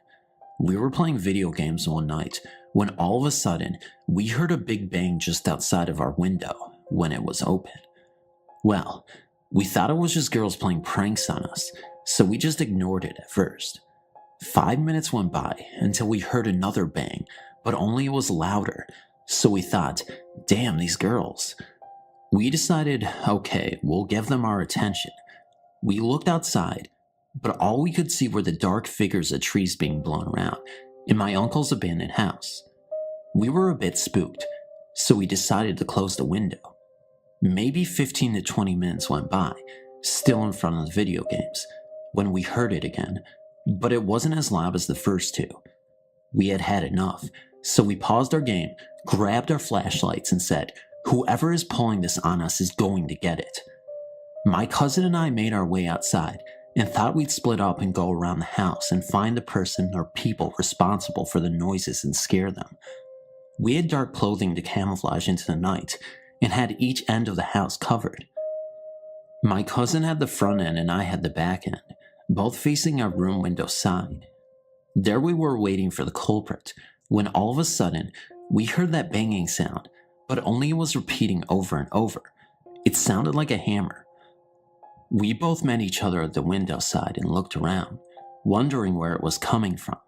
We were playing video games one night when all of a sudden we heard a big bang just outside of our window when it was open. Well, we thought it was just girls playing pranks on us, so we just ignored it at first. 5 minutes went by until we heard another bang, but only it was louder, so we thought, damn, these girls. We decided, okay, we'll give them our attention. We looked outside, but all we could see were the dark figures of trees being blown around in my uncle's abandoned house. We were a bit spooked, so we decided to close the window. Maybe 15 to 20 minutes went by, still in front of the video games, when we heard it again, but it wasn't as loud as the first two. We had had enough, so we paused our game, grabbed our flashlights, and said, "Whoever is pulling this on us is going to get it." My cousin and I made our way outside and thought we'd split up and go around the house and find the person or people responsible for the noises and scare them. We had dark clothing to camouflage into the night and had each end of the house covered. My cousin had the front end and I had the back end, both facing our room window side. There we were waiting for the culprit, when all of a sudden, we heard that banging sound, but only it was repeating over and over. It sounded like a hammer. We both met each other at the window side and looked around, wondering where it was coming from.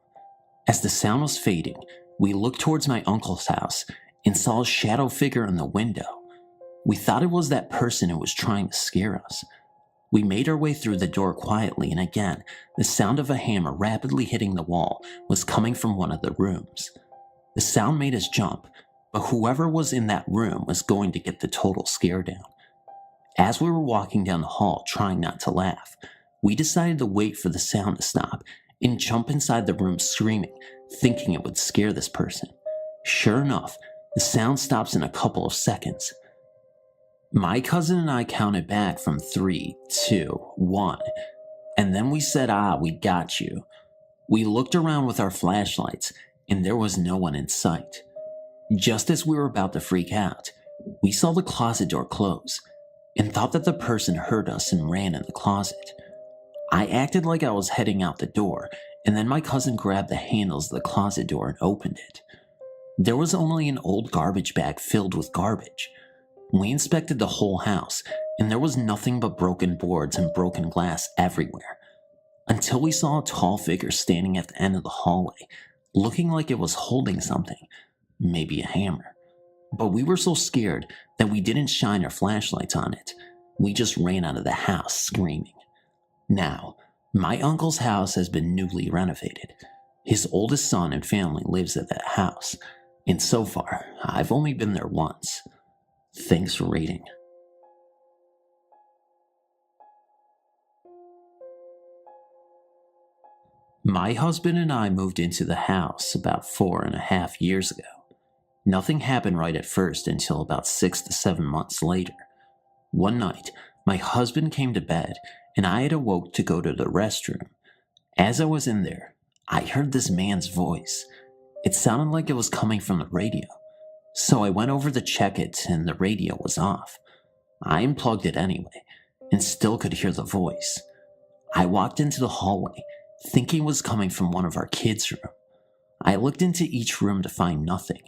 As the sound was fading, we looked towards my uncle's house and saw a shadow figure in the window. We thought it was that person who was trying to scare us. We made our way through the door quietly, and again, the sound of a hammer rapidly hitting the wall was coming from one of the rooms. The sound made us jump, but whoever was in that room was going to get the total scare down. As we were walking down the hall trying not to laugh, we decided to wait for the sound to stop and jump inside the room screaming, thinking it would scare this person. Sure enough, the sound stops in a couple of seconds. My cousin and I counted back from 3, 2, 1, and then we said, "We got you." We looked around with our flashlights, and there was no one in sight. Just as we were about to freak out, we saw the closet door close, and thought that the person heard us and ran in the closet. I acted like I was heading out the door, and then my cousin grabbed the handles of the closet door and opened it. There was only an old garbage bag filled with garbage. We inspected the whole house, and there was nothing but broken boards and broken glass everywhere, until we saw a tall figure standing at the end of the hallway, looking like it was holding something, maybe a hammer. But we were so scared that we didn't shine our flashlights on it. We just ran out of the house screaming. Now, my uncle's house has been newly renovated. His oldest son and family lives at that house, and so far, I've only been there once. Thanks for reading. My husband and I moved into the house about 4.5 years ago. Nothing happened right at first until about 6 to 7 months later. One night, my husband came to bed and I had awoke to go to the restroom. As I was in there, I heard this man's voice. It sounded like it was coming from the radio. So I went over to check it and the radio was off. I unplugged it anyway and still could hear the voice. I walked into the hallway thinking it was coming from one of our kids' room. I looked into each room to find nothing.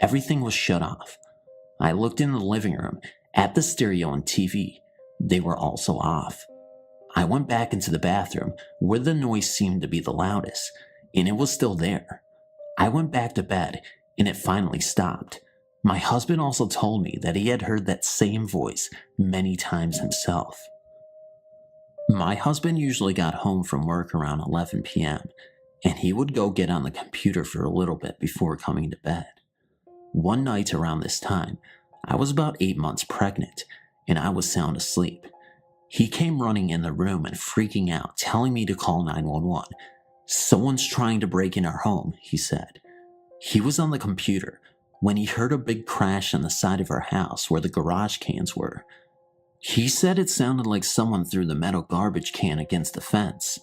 Everything was shut off. I looked in the living room at the stereo and TV. They were also off. I went back into the bathroom where the noise seemed to be the loudest, and it was still there. I went back to bed and it finally stopped. My husband also told me that he had heard that same voice many times himself. My husband usually got home from work around 11 p.m., and he would go get on the computer for a little bit before coming to bed. One night around this time, I was about 8 months pregnant, and I was sound asleep. He came running in the room and freaking out, telling me to call 911. "Someone's trying to break in our home," he said. He was on the computer when he heard a big crash on the side of our house where the garage cans were. He said it sounded like someone threw the metal garbage can against the fence.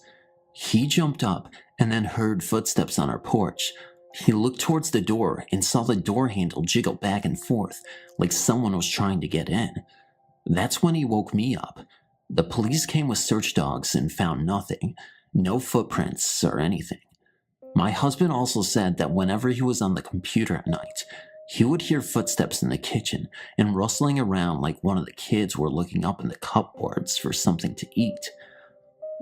He jumped up and then heard footsteps on our porch. He looked towards the door and saw the door handle jiggle back and forth like someone was trying to get in. That's when he woke me up. The police came with search dogs and found nothing, no footprints or anything. My husband also said that whenever he was on the computer at night, he would hear footsteps in the kitchen and rustling around like one of the kids were looking up in the cupboards for something to eat.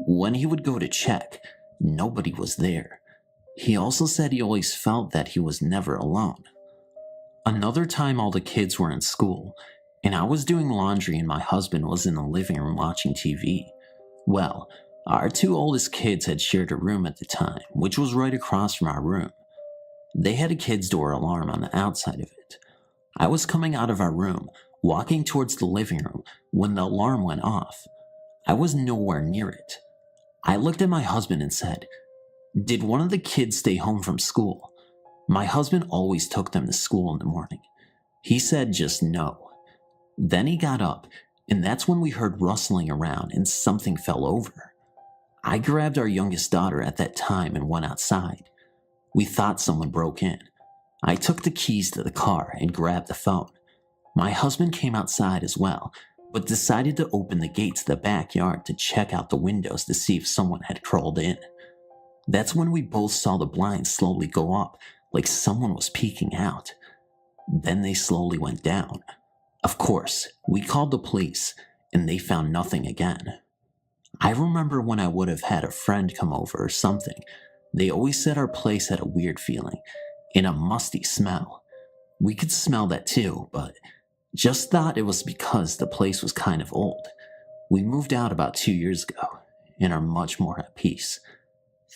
When he would go to check, nobody was there. He also said he always felt that he was never alone. Another time all the kids were in school, and I was doing laundry and my husband was in the living room watching TV. Well, our 2 oldest kids had shared a room at the time, which was right across from our room. They had a kid's door alarm on the outside of it. I was coming out of our room walking towards the living room when the alarm went off. I was nowhere near it. I looked at my husband and said, "Did one of the kids stay home from school?" My husband always took them to school in the morning. He said just no. Then he got up, and that's when we heard rustling around and something fell over. I grabbed our youngest daughter at that time and went outside. We thought someone broke in. I took the keys to the car and grabbed the phone. My husband came outside as well, but decided to open the gate to the backyard to check out the windows to see if someone had crawled in. That's when we both saw the blinds slowly go up, like someone was peeking out. Then they slowly went down. Of course, we called the police, and they found nothing again. I remember when I would have had a friend come over or something, they always said our place had a weird feeling, and a musty smell. We could smell that too, but just thought it was because the place was kind of old. We moved out about 2 years ago, and are much more at peace.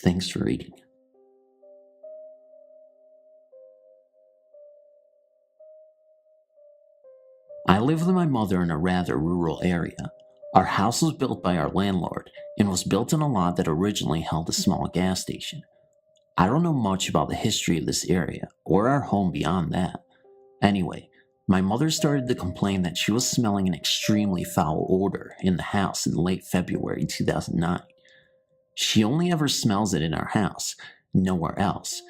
Thanks for reading. I live with my mother in a rather rural area. Our house was built by our landlord and was built in a lot that originally held a small gas station. I don't know much about the history of this area or our home beyond that. Anyway, my mother started to complain that she was smelling an extremely foul odor in the house in late February 2009. She only ever smells it in our house, nowhere else.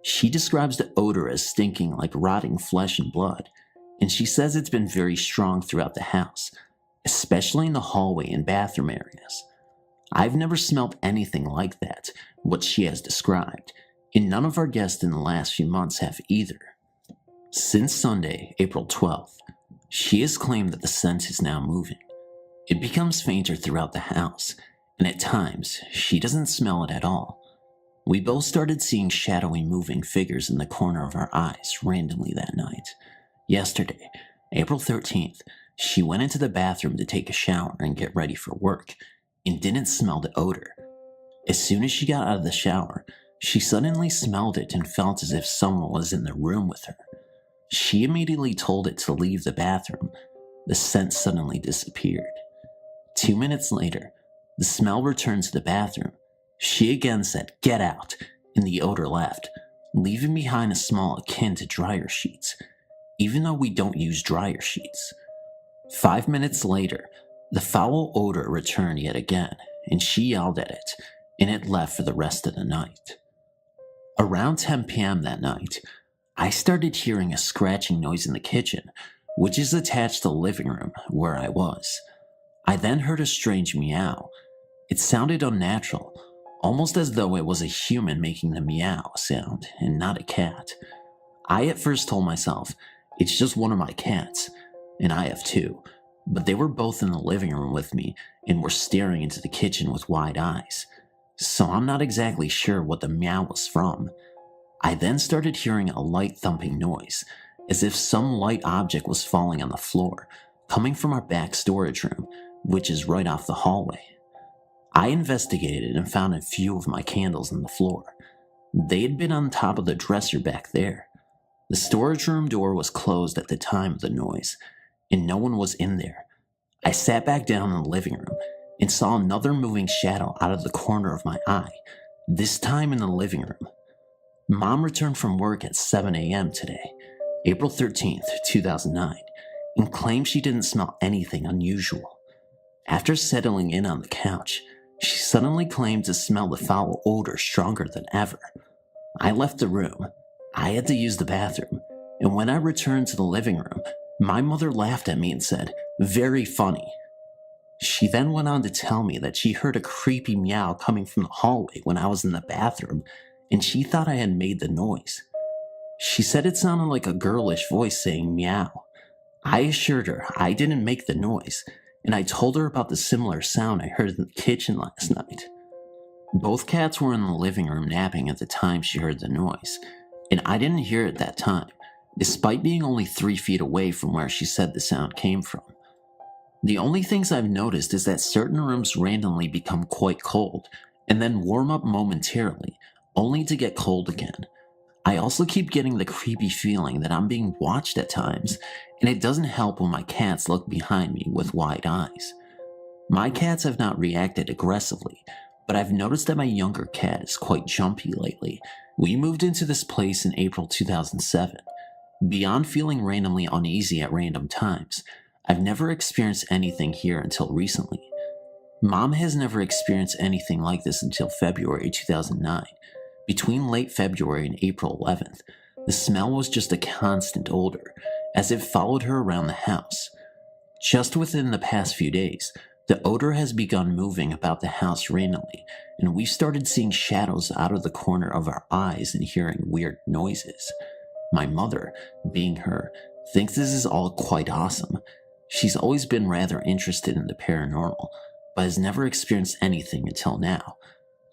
She describes the odor as stinking like rotting flesh and blood, and she says it's been very strong throughout the house, especially in the hallway and bathroom areas. I've never smelled anything like that, what she has described, and none of our guests in the last few months have either. Since Sunday, April 12th, she has claimed that the scent is now moving. It becomes fainter throughout the house, and at times, she doesn't smell it at all. We both started seeing shadowy moving figures in the corner of our eyes randomly that night. Yesterday, April 13th, she went into the bathroom to take a shower and get ready for work, and didn't smell the odor. As soon as she got out of the shower, she suddenly smelled it and felt as if someone was in the room with her. She immediately told it to leave the bathroom. The scent suddenly disappeared. 2 minutes later, the smell returned to the bathroom. She again said, "Get out," and the odor left, leaving behind a smell akin to dryer sheets, even though we don't use dryer sheets. 5 minutes later, the foul odor returned yet again, and she yelled at it, and it left for the rest of the night. Around 10 p.m. that night, I started hearing a scratching noise in the kitchen, which is attached to the living room where I was. I then heard a strange meow. It sounded unnatural, almost as though it was a human making the meow sound and not a cat. I at first told myself, it's just one of my cats, and I have two, but they were both in the living room with me and were staring into the kitchen with wide eyes, so I'm not exactly sure what the meow was from. I then started hearing a light thumping noise, as if some light object was falling on the floor, coming from our back storage room, which is right off the hallway. I investigated and found a few of my candles on the floor. They had been on top of the dresser back there. The storage room door was closed at the time of the noise, and no one was in there. I sat back down in the living room and saw another moving shadow out of the corner of my eye, this time in the living room. Mom returned from work at 7 a.m. today, April 13th, 2009, and claimed she didn't smell anything unusual. After settling in on the couch, she suddenly claimed to smell the foul odor stronger than ever. I left the room. I had to use the bathroom, and when I returned to the living room, my mother laughed at me and said, "Very funny." She then went on to tell me that she heard a creepy meow coming from the hallway when I was in the bathroom, and she thought I had made the noise. She said it sounded like a girlish voice saying meow. I assured her I didn't make the noise, and I told her about the similar sound I heard in the kitchen last night. Both cats were in the living room napping at the time she heard the noise, and I didn't hear it that time, despite being only 3 feet away from where she said the sound came from. The only things I've noticed is that certain rooms randomly become quite cold, and then warm up momentarily, only to get cold again. I also keep getting the creepy feeling that I'm being watched at times, and it doesn't help when my cats look behind me with wide eyes. My cats have not reacted aggressively, but I've noticed that my younger cat is quite jumpy lately. We moved into this place in April 2007. Beyond feeling randomly uneasy at random times, I've never experienced anything here until recently. Mom has never experienced anything like this until February 2009. Between late February and April 11th, the smell was just a constant odor, as it followed her around the house. Just within the past few days, the odor has begun moving about the house randomly, and we started seeing shadows out of the corner of our eyes and hearing weird noises. My mother, being her, thinks this is all quite awesome. She's always been rather interested in the paranormal, but has never experienced anything until now.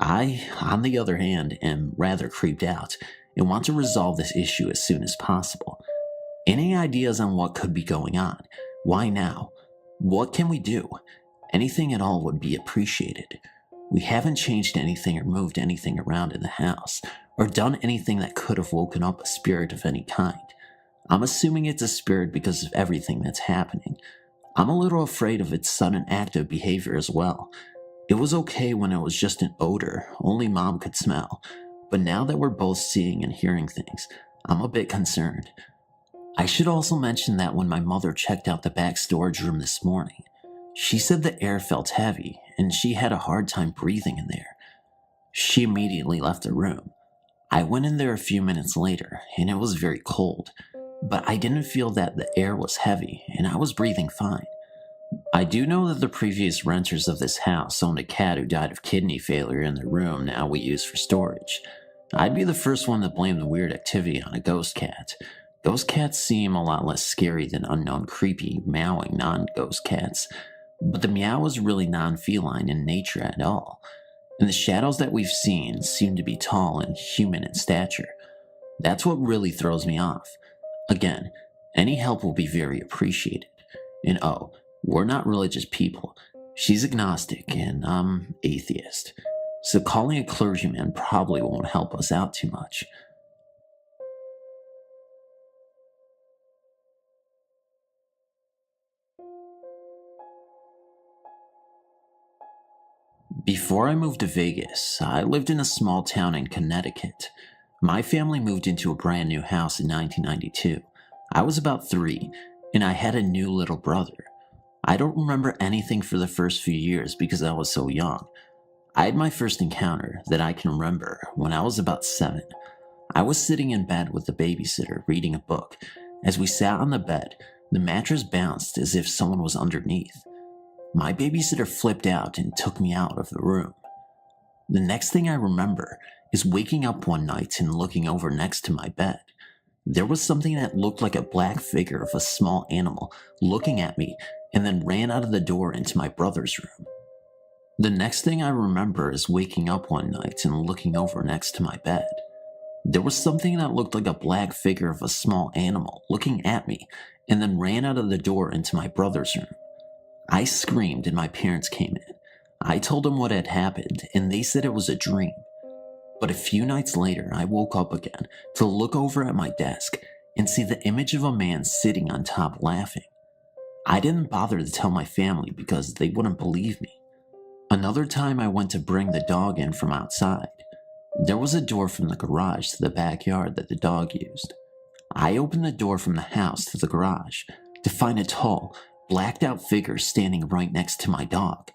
I, on the other hand, am rather creeped out and want to resolve this issue as soon as possible. Any ideas on what could be going on? Why now? What can we do? Anything at all would be appreciated. We haven't changed anything or moved anything around in the house, or done anything that could have woken up a spirit of any kind. I'm assuming it's a spirit because of everything that's happening. I'm a little afraid of its sudden active behavior as well. It was okay when it was just an odor only Mom could smell, but now that we're both seeing and hearing things, I'm a bit concerned. I should also mention that when my mother checked out the back storage room this morning, she said the air felt heavy and she had a hard time breathing in there. She immediately left the room. I went in there a few minutes later and it was very cold, but I didn't feel that the air was heavy and I was breathing fine. I do know that the previous renters of this house owned a cat who died of kidney failure in the room now we use for storage. I'd be the first one to blame the weird activity on a ghost cat. Ghost cats seem a lot less scary than unknown creepy, meowing non-ghost cats, but the meow was really non-feline in nature at all, and the shadows that we've seen seem to be tall and human in stature. That's what really throws me off. Again, any help will be very appreciated. And oh, we're not religious people. She's agnostic and I'm atheist, so calling a clergyman probably won't help us out too much. Before I moved to Vegas, I lived in a small town in Connecticut. My family moved into a brand new house in 1992. I was about 3, and I had a new little brother. I don't remember anything for the first few years because I was so young. I had my first encounter that I can remember when I was about 7. I was sitting in bed with the babysitter reading a book. As we sat on the bed, the mattress bounced as if someone was underneath. My babysitter flipped out and took me out of the room. The next thing I remember is waking up one night and looking over next to my bed. There was something that looked like a black figure of a small animal looking at me and then ran out of the door into my brother's room. The next thing I remember is waking up one night and looking over next to my bed. There was something that looked like a black figure of a small animal looking at me and then ran out of the door into my brother's room. I screamed and my parents came in. I told them what had happened and they said it was a dream. But a few nights later, I woke up again to look over at my desk and see the image of a man sitting on top laughing. I didn't bother to tell my family because they wouldn't believe me. Another time I went to bring the dog in from outside. There was a door from the garage to the backyard that the dog used. I opened the door from the house to the garage to find a tall, blacked out figure standing right next to my dog.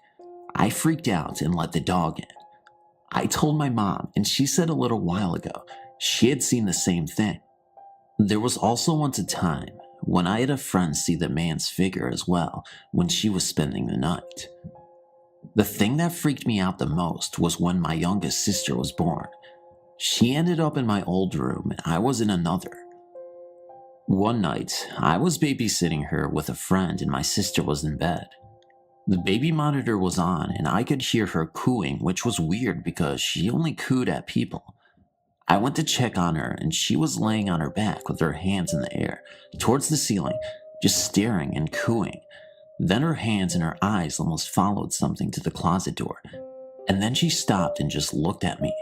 I freaked out and let the dog in. I told my mom and she said a little while ago she had seen the same thing. There was also once a time when I had a friend see the man's figure as well when she was spending the night. The thing that freaked me out the most was when my youngest sister was born. She ended up in my old room and I was in another. One night, I was babysitting her with a friend and my sister was in bed. The baby monitor was on and I could hear her cooing, which was weird because she only cooed at people. I went to check on her and she was laying on her back with her hands in the air, towards the ceiling, just staring and cooing. Then her hands and her eyes almost followed something to the closet door, and then she stopped and just looked at me.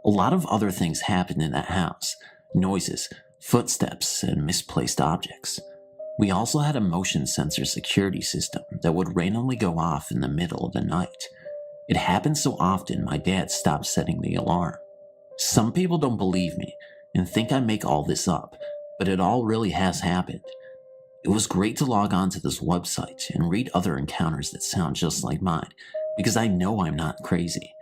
A lot of other things happened in that house: noises, footsteps, and misplaced objects. We also had a motion sensor security system that would randomly go off in the middle of the night. It happened so often my dad stopped setting the alarm. Some people don't believe me and think I make all this up, but it all really has happened. It was great to log on to this website and read other encounters that sound just like mine, because I know I'm not crazy.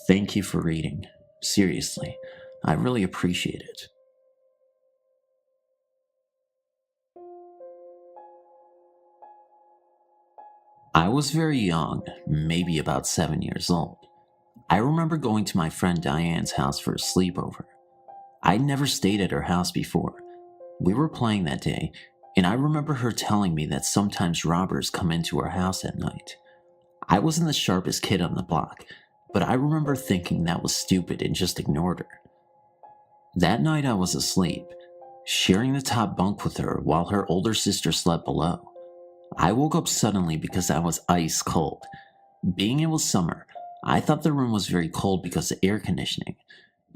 Thank you for reading. Seriously, I really appreciate it. I was very young, maybe about 7 years old. I remember going to my friend Diane's house for a sleepover. I'd never stayed at her house before. We were playing that day, and I remember her telling me that sometimes robbers come into her house at night. I wasn't the sharpest kid on the block, but I remember thinking that was stupid and just ignored her. That night I was asleep, sharing the top bunk with her while her older sister slept below. I woke up suddenly because I was ice cold. Being it was summer, I thought the room was very cold because of air conditioning,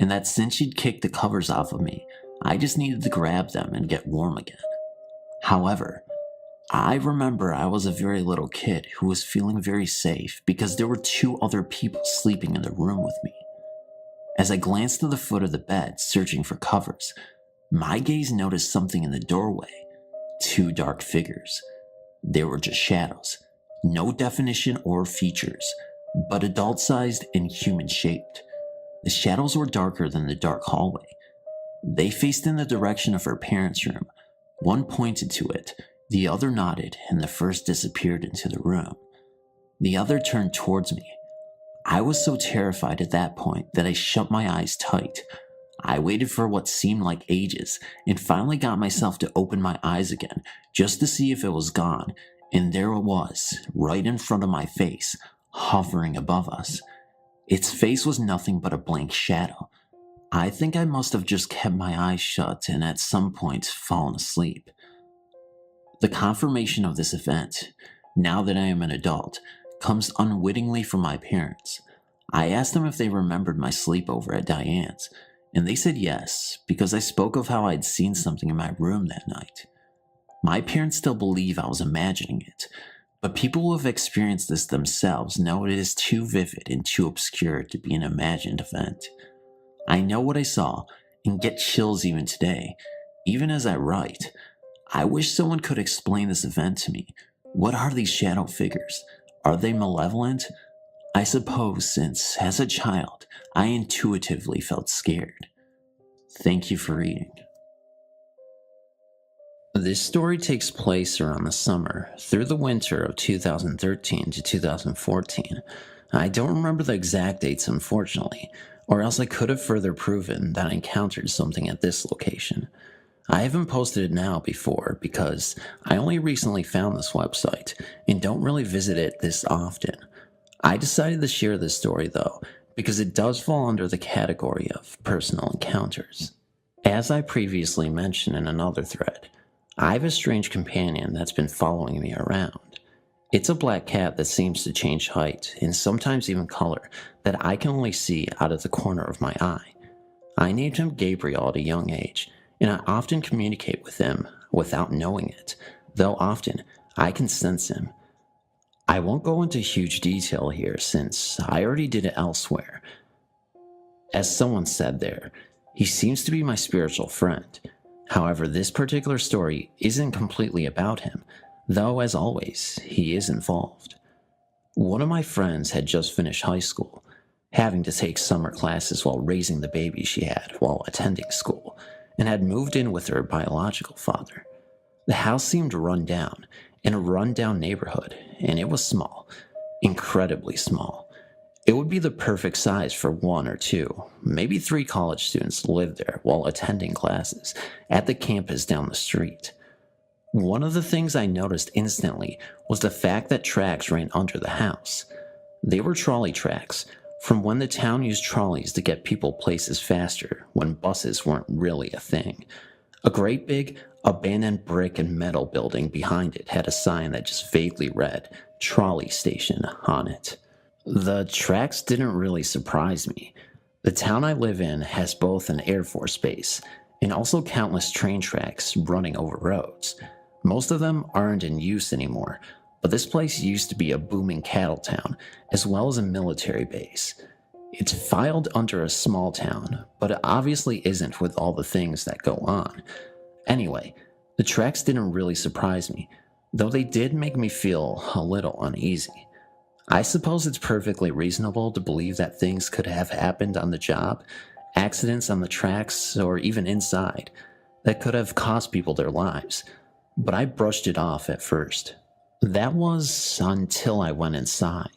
and that since she'd kicked the covers off of me, I just needed to grab them and get warm again. However, I remember I was a very little kid who was feeling very safe because there were 2 other people sleeping in the room with me. As I glanced to the foot of the bed, searching for covers, my gaze noticed something in the doorway. 2 dark figures. They were just shadows, no definition or features, but adult-sized and human-shaped. The shadows were darker than the dark hallway. They faced in the direction of her parents' room. One pointed to it, the other nodded, and the first disappeared into the room. The other turned towards me. I was so terrified at that point that I shut my eyes tight. I waited for what seemed like ages, and finally got myself to open my eyes again, just to see if it was gone, and there it was, right in front of my face, hovering above us. Its face was nothing but a blank shadow. I think I must have just kept my eyes shut and at some point fallen asleep. The confirmation of this event, now that I am an adult, comes unwittingly from my parents. I asked them if they remembered my sleepover at Diane's, and they said yes, because I spoke of how I'd seen something in my room that night. My parents still believe I was imagining it, but people who have experienced this themselves know it is too vivid and too obscure to be an imagined event. I know what I saw and get chills even today, even as I write. I wish someone could explain this event to me. What are these shadow figures? Are they malevolent? I suppose since, as a child, I intuitively felt scared. Thank you for reading. This story takes place around the summer, through the winter of 2013 to 2014. I don't remember the exact dates, unfortunately, or else I could have further proven that I encountered something at this location. I haven't posted it now before because I only recently found this website and don't really visit it this often. I decided to share this story though, because it does fall under the category of personal encounters. As I previously mentioned in another thread, I have a strange companion that's been following me around. It's a black cat that seems to change height and sometimes even color that I can only see out of the corner of my eye. I named him Gabriel at a young age, and I often communicate with him without knowing it, though often I can sense him. I won't go into huge detail here since I already did it elsewhere. As someone said there, he seems to be my spiritual friend. However, this particular story isn't completely about him, though as always, he is involved. One of my friends had just finished high school, having to take summer classes while raising the baby she had while attending school, and had moved in with her biological father. The house seemed run down, in a run-down neighborhood, and it was small, incredibly small. It would be the perfect size for 1 or 2, maybe 3 college students to live there while attending classes at the campus down the street. One of the things I noticed instantly was the fact that tracks ran under the house. They were trolley tracks, from when the town used trolleys to get people places faster when buses weren't really a thing. A great big, abandoned brick and metal building behind it had a sign that just vaguely read, "Trolley Station," on it. The tracks didn't really surprise me. The town I live in has both an Air Force base and also countless train tracks running over roads. Most of them aren't in use anymore, but this place used to be a booming cattle town as well as a military base. It's filed under a small town, but it obviously isn't with all the things that go on. Anyway, the tracks didn't really surprise me, though they did make me feel a little uneasy. I suppose it's perfectly reasonable to believe that things could have happened on the job, accidents on the tracks, or even inside, that could have cost people their lives, but I brushed it off at first. That was until I went inside.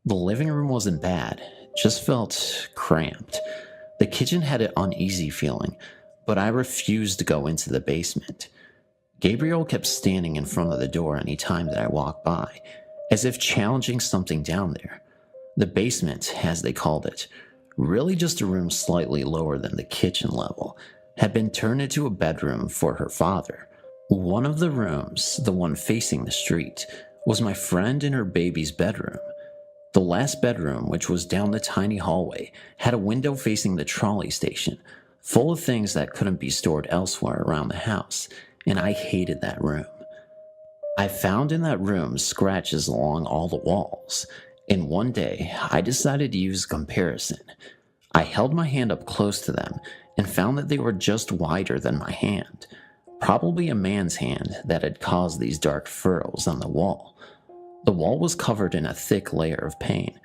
The living room wasn't bad, just felt cramped. The kitchen had an uneasy feeling, but I refused to go into the basement. Gabriel kept standing in front of the door any time that I walked by, as if challenging something down there. The basement, as they called it, really just a room slightly lower than the kitchen level, had been turned into a bedroom for her father. One of the rooms, the one facing the street, was my friend and her baby's bedroom. The last bedroom, which was down the tiny hallway, had a window facing the trolley station, full of things that couldn't be stored elsewhere around the house, and I hated that room. I found in that room scratches along all the walls, and one day I decided to use comparison. I held my hand up close to them and found that they were just wider than my hand, probably a man's hand that had caused these dark furrows on the wall. The wall was covered in a thick layer of paint,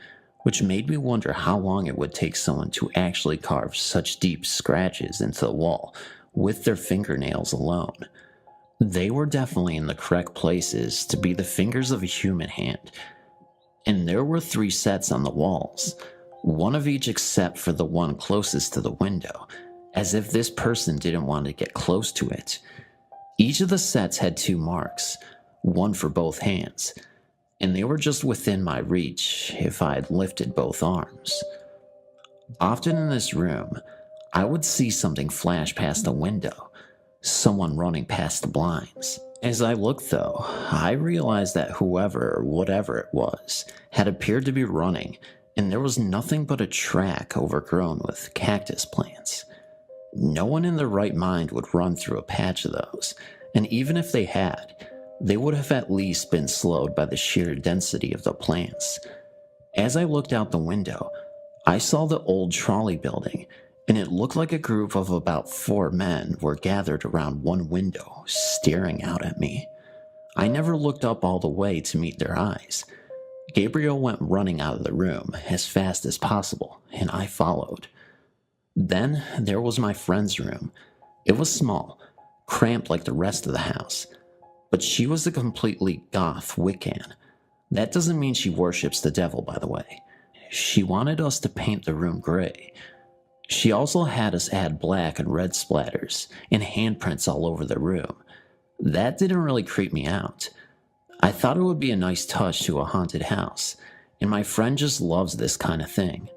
which made me wonder how long it would take someone to actually carve such deep scratches into the wall with their fingernails alone. They were definitely in the correct places to be the fingers of a human hand, and there were 3 sets on the walls, one of each except for the one closest to the window, as if this person didn't want to get close to it. Each of the sets had 2 marks, one for both hands, and they were just within my reach if I had lifted both arms. Often in this room, I would see something flash past the window, someone running past the blinds. As I looked though, I realized that whoever or whatever it was had appeared to be running, and there was nothing but a track overgrown with cactus plants. No one in their right mind would run through a patch of those, and even if they had, they would have at least been slowed by the sheer density of the plants. As I looked out the window, I saw the old trolley building, and it looked like a group of about 4 men were gathered around one window, staring out at me. I never looked up all the way to meet their eyes. Gabriel went running out of the room as fast as possible, and I followed. Then there was my friend's room. It was small, cramped like the rest of the house, but she was a completely goth Wiccan. That doesn't mean she worships the devil, by the way. She wanted us to paint the room gray. She also had us add black and red splatters and handprints all over the room. That didn't really creep me out. I thought it would be a nice touch to a haunted house, and my friend just loves this kind of thing.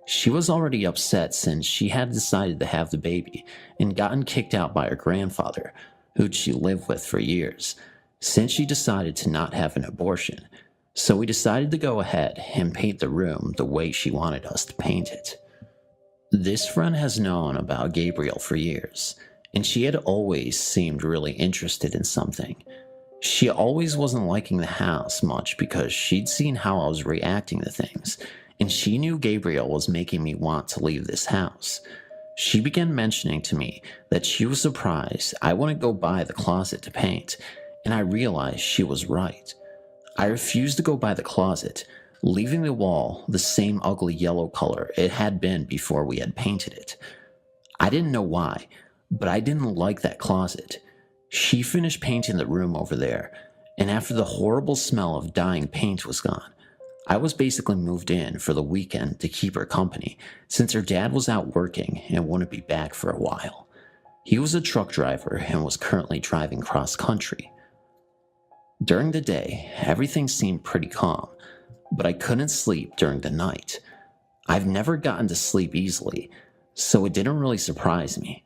She was already upset since she had decided to have the baby and gotten kicked out by her grandfather, who'd she lived with for years, since she decided to not have an abortion. So we decided to go ahead and paint the room the way she wanted us to paint it. This friend has known about Gabriel for years, and she had always seemed really interested in something. She always wasn't liking the house much because she'd seen how I was reacting to things, and she knew Gabriel was making me want to leave this house. She began mentioning to me that she was surprised I wouldn't go buy the closet to paint, and I realized she was right. I refused to go buy the closet, leaving the wall the same ugly yellow color it had been before we had painted it. I didn't know why, but I didn't like that closet. She finished painting the room over there, and after the horrible smell of dying paint was gone, I was basically moved in for the weekend to keep her company since her dad was out working and wouldn't be back for a while. He was a truck driver and was currently driving cross country. During the day, everything seemed pretty calm, but I couldn't sleep during the night. I've never gotten to sleep easily, so it didn't really surprise me,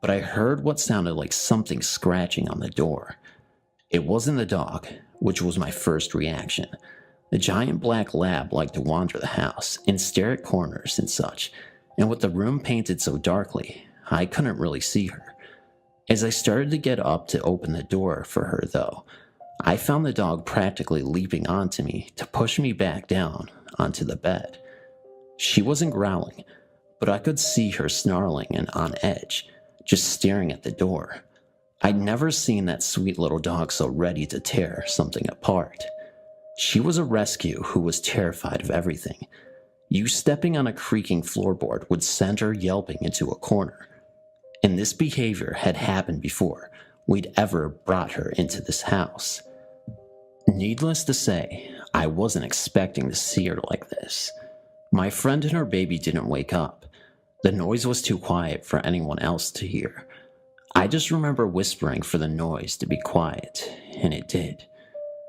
but I heard what sounded like something scratching on the door. It wasn't the dog, which was my first reaction. The giant black lab liked to wander the house and stare at corners and such, and with the room painted so darkly, I couldn't really see her. As I started to get up to open the door for her, though, I found the dog practically leaping onto me to push me back down onto the bed. She wasn't growling, but I could see her snarling and on edge, just staring at the door. I'd never seen that sweet little dog so ready to tear something apart. She was a rescue who was terrified of everything. You stepping on a creaking floorboard would send her yelping into a corner. And this behavior had happened before we'd ever brought her into this house. Needless to say, I wasn't expecting to see her like this. My friend and her baby didn't wake up. The noise was too quiet for anyone else to hear. I just remember whispering for the noise to be quiet, and it did.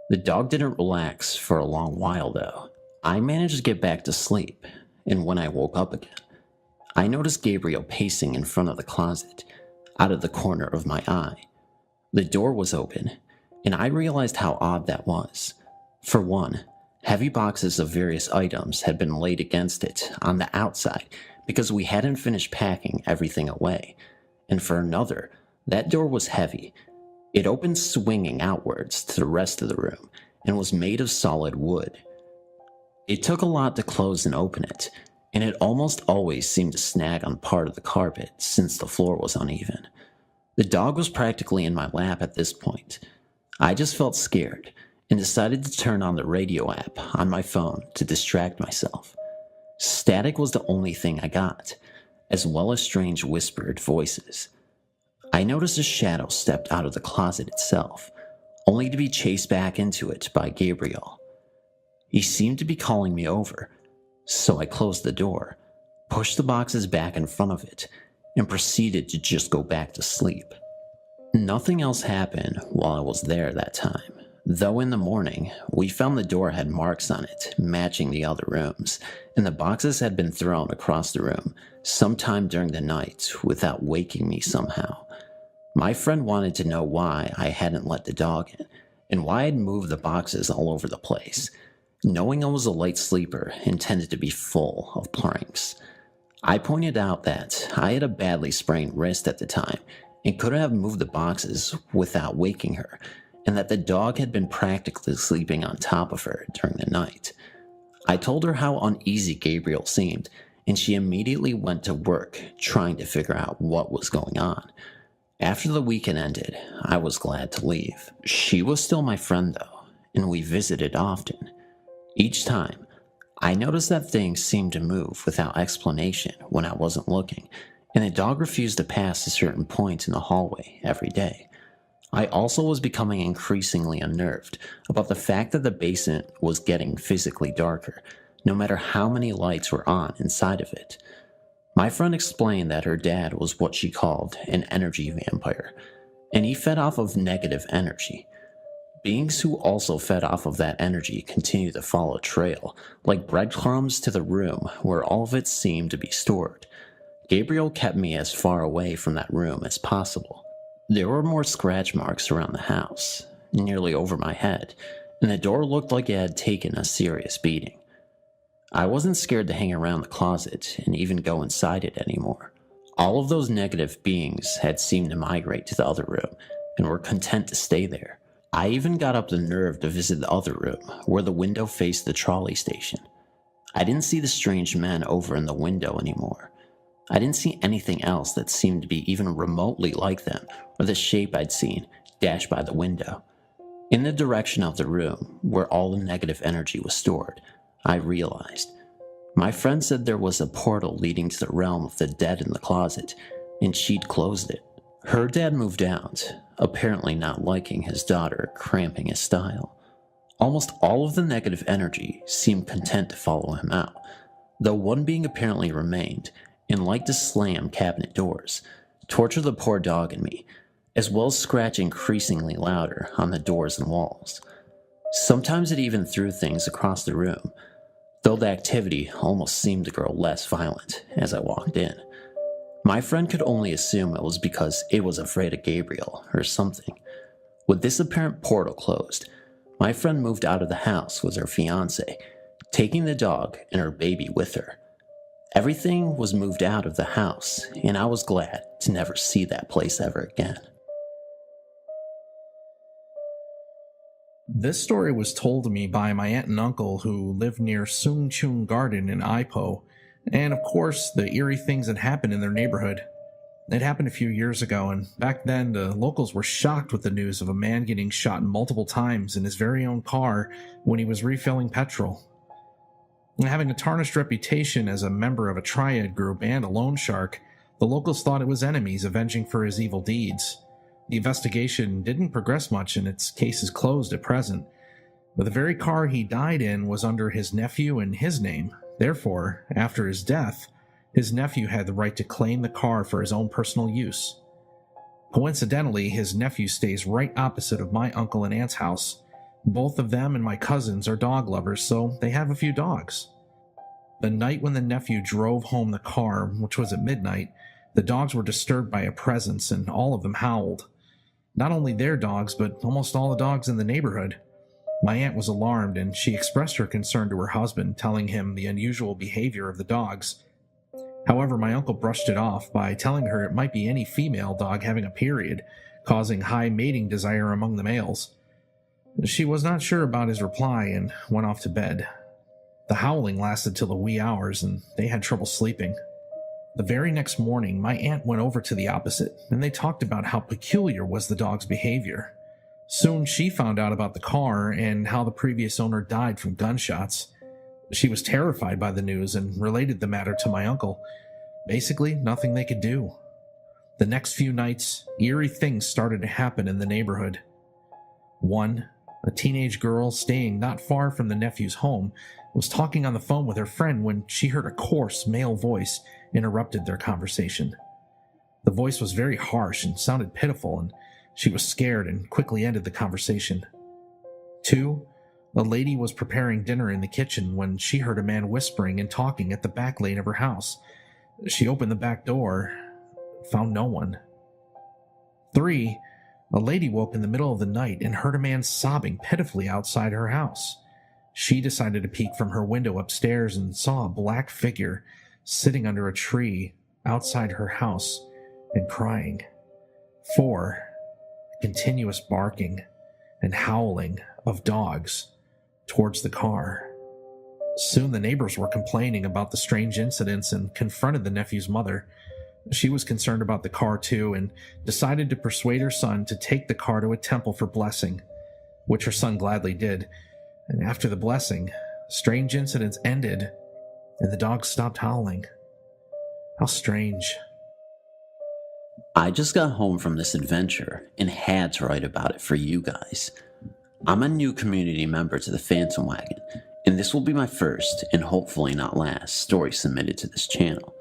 The dog didn't relax for a long while, though. I managed to get back to sleep, and when I woke up again, I noticed Gabriel pacing in front of the closet, out of the corner of my eye. The door was open, and I realized how odd that was. For one, heavy boxes of various items had been laid against it on the outside because we hadn't finished packing everything away. And for another, that door was heavy. It opened swinging outwards to the rest of the room and was made of solid wood. It took a lot to close and open it, and it almost always seemed to snag on part of the carpet since the floor was uneven. The dog was practically in my lap at this point. I just felt scared and decided to turn on the radio app on my phone to distract myself. Static was the only thing I got, as well as strange whispered voices. I noticed a shadow stepped out of the closet itself, only to be chased back into it by Gabriel. He seemed to be calling me over, so I closed the door, pushed the boxes back in front of it, and proceeded to just go back to sleep. Nothing else happened while I was there that time, though in the morning, we found the door had marks on it matching the other rooms, and the boxes had been thrown across the room sometime during the night without waking me somehow. My friend wanted to know why I hadn't let the dog in, and why I'd moved the boxes all over the place, knowing I was a light sleeper and tended to be full of pranks. I pointed out that I had a badly sprained wrist at the time and couldn't have moved the boxes without waking her, and that the dog had been practically sleeping on top of her during the night. I told her how uneasy Gabriel seemed, and she immediately went to work trying to figure out what was going on. After the weekend ended, I was glad to leave. She was still my friend though, and we visited often. Each time, I noticed that things seemed to move without explanation when I wasn't looking, and the dog refused to pass a certain point in the hallway every day. I also was becoming increasingly unnerved about the fact that the basement was getting physically darker, no matter how many lights were on inside of it. My friend explained that her dad was what she called an energy vampire, and he fed off of negative energy. Beings who also fed off of that energy continued to follow a trail, like breadcrumbs to the room where all of it seemed to be stored. Gabriel kept me as far away from that room as possible. There were more scratch marks around the house, nearly over my head, and the door looked like it had taken a serious beating. I wasn't scared to hang around the closet and even go inside it anymore. All of those negative beings had seemed to migrate to the other room and were content to stay there. I even got up the nerve to visit the other room, where the window faced the trolley station. I didn't see the strange men over in the window anymore. I didn't see anything else that seemed to be even remotely like them or the shape I'd seen dash by the window. In the direction of the room, where all the negative energy was stored, I realized. My friend said there was a portal leading to the realm of the dead in the closet, and she'd closed it. Her dad moved out, apparently not liking his daughter cramping his style. Almost all of the negative energy seemed content to follow him out, though one being apparently remained and liked to slam cabinet doors, torture the poor dog and me, as well as scratch increasingly louder on the doors and walls. Sometimes it even threw things across the room, though the activity almost seemed to grow less violent as I walked in. My friend could only assume it was because it was afraid of Gabriel or something. With this apparent portal closed, my friend moved out of the house with her fiancé, taking the dog and her baby with her. Everything was moved out of the house, and I was glad to never see that place ever again. This story was told to me by my aunt and uncle who lived near Sung Chung Garden in Ipoh, and of course, the eerie things that happened in their neighborhood. It happened a few years ago, and back then the locals were shocked with the news of a man getting shot multiple times in his very own car when he was refilling petrol. And having a tarnished reputation as a member of a triad group and a loan shark, the locals thought it was enemies avenging for his evil deeds. The investigation didn't progress much, and its case is closed at present. But the very car he died in was under his nephew and his name. Therefore, after his death, his nephew had the right to claim the car for his own personal use. Coincidentally, his nephew stays right opposite of my uncle and aunt's house. Both of them and my cousins are dog lovers, so they have a few dogs. The night when the nephew drove home the car, which was at midnight, the dogs were disturbed by a presence and all of them howled. Not only their dogs, but almost all the dogs in the neighborhood. My aunt was alarmed, and she expressed her concern to her husband, telling him the unusual behavior of the dogs. However, my uncle brushed it off by telling her it might be any female dog having a period, causing high mating desire among the males. She was not sure about his reply and went off to bed. The howling lasted till the wee hours, and they had trouble sleeping. The very next morning, my aunt went over to the opposite, and they talked about how peculiar was the dog's behavior. Soon she found out about the car and how the previous owner died from gunshots. She was terrified by the news and related the matter to my uncle. Basically, nothing they could do. The next few nights, eerie things started to happen in the neighborhood. One, a teenage girl staying not far from the nephew's home, was talking on the phone with her friend when she heard a coarse male voice interrupted their conversation. The voice was very harsh and sounded pitiful, and she was scared and quickly ended the conversation. 2, a lady was preparing dinner in the kitchen when she heard a man whispering and talking at the back lane of her house. She opened the back door, found no one. 3, a lady woke in the middle of the night and heard a man sobbing pitifully outside her house. She decided to peek from her window upstairs and saw a black figure sitting under a tree outside her house and crying. 4, continuous barking and howling of dogs towards the car. Soon the neighbors were complaining about the strange incidents and confronted the nephew's mother. She was concerned about the car too and decided to persuade her son to take the car to a temple for blessing, which her son gladly did. And after the blessing, strange incidents ended and the dogs stopped howling. How strange. I just got home from this adventure and had to write about it for you guys. I'm a new community member to the Phantom Wagon, and this will be my first, and hopefully not last, story submitted to this channel.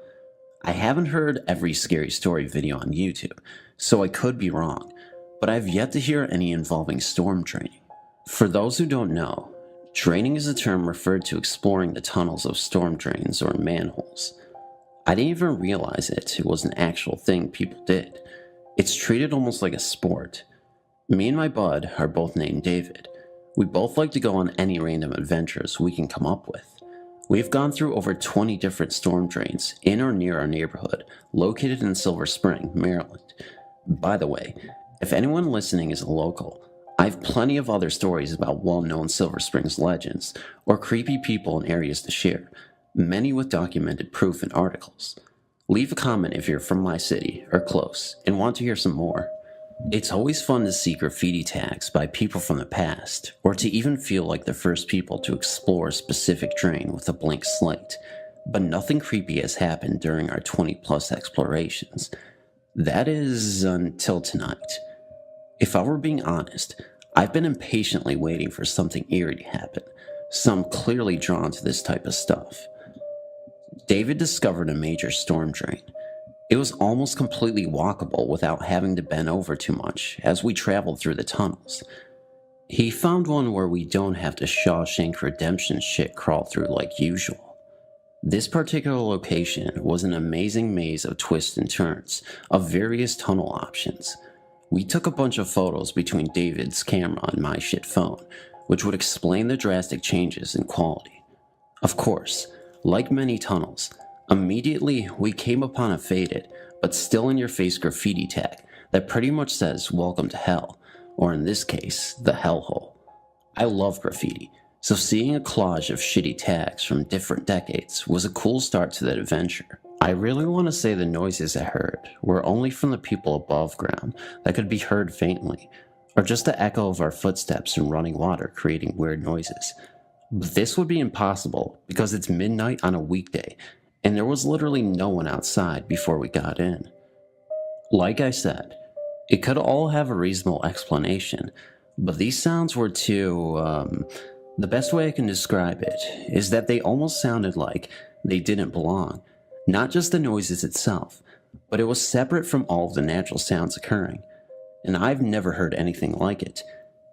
I haven't heard every scary story video on YouTube, so I could be wrong, but I've yet to hear any involving storm draining. For those who don't know, draining is a term referred to exploring the tunnels of storm drains or manholes. I didn't even realize it was an actual thing people did. It's treated almost like a sport. Me and my bud are both named David. We both like to go on any random adventures we can come up with. We've gone through over 20 different storm drains in or near our neighborhood, located in Silver Spring, Maryland. By the way, if anyone listening is a local, I have plenty of other stories about well-known Silver Springs legends or creepy people in areas to share, many with documented proof and articles. Leave a comment if you're from my city or close and want to hear some more. It's always fun to see graffiti tags by people from the past, or to even feel like the first people to explore a specific drain with a blank slate, but nothing creepy has happened during our 20+ explorations. That is, until tonight. If I were being honest, I've been impatiently waiting for something eerie to happen, so I'm clearly drawn to this type of stuff. David discovered a major storm drain. It was almost completely walkable without having to bend over too much as we traveled through the tunnels. He found one where we don't have to Shawshank Redemption shit crawl through like usual. This particular location was an amazing maze of twists and turns of various tunnel options. We took a bunch of photos between David's camera and my shit phone, which would explain the drastic changes in quality. Of course, like many tunnels, Immediately, we came upon a faded, but still in your face graffiti tag that pretty much says "Welcome to Hell," or in this case, the hellhole. I love graffiti, so seeing a collage of shitty tags from different decades was a cool start to that adventure. I really want to say the noises I heard were only from the people above ground that could be heard faintly, or just the echo of our footsteps in running water creating weird noises. But this would be impossible because it's midnight on a weekday, and there was literally no one outside before we got in. Like I said, it could all have a reasonable explanation, but these sounds were too, the best way I can describe it is that they almost sounded like they didn't belong. Not just the noises itself, but it was separate from all of the natural sounds occurring. And I've never heard anything like it.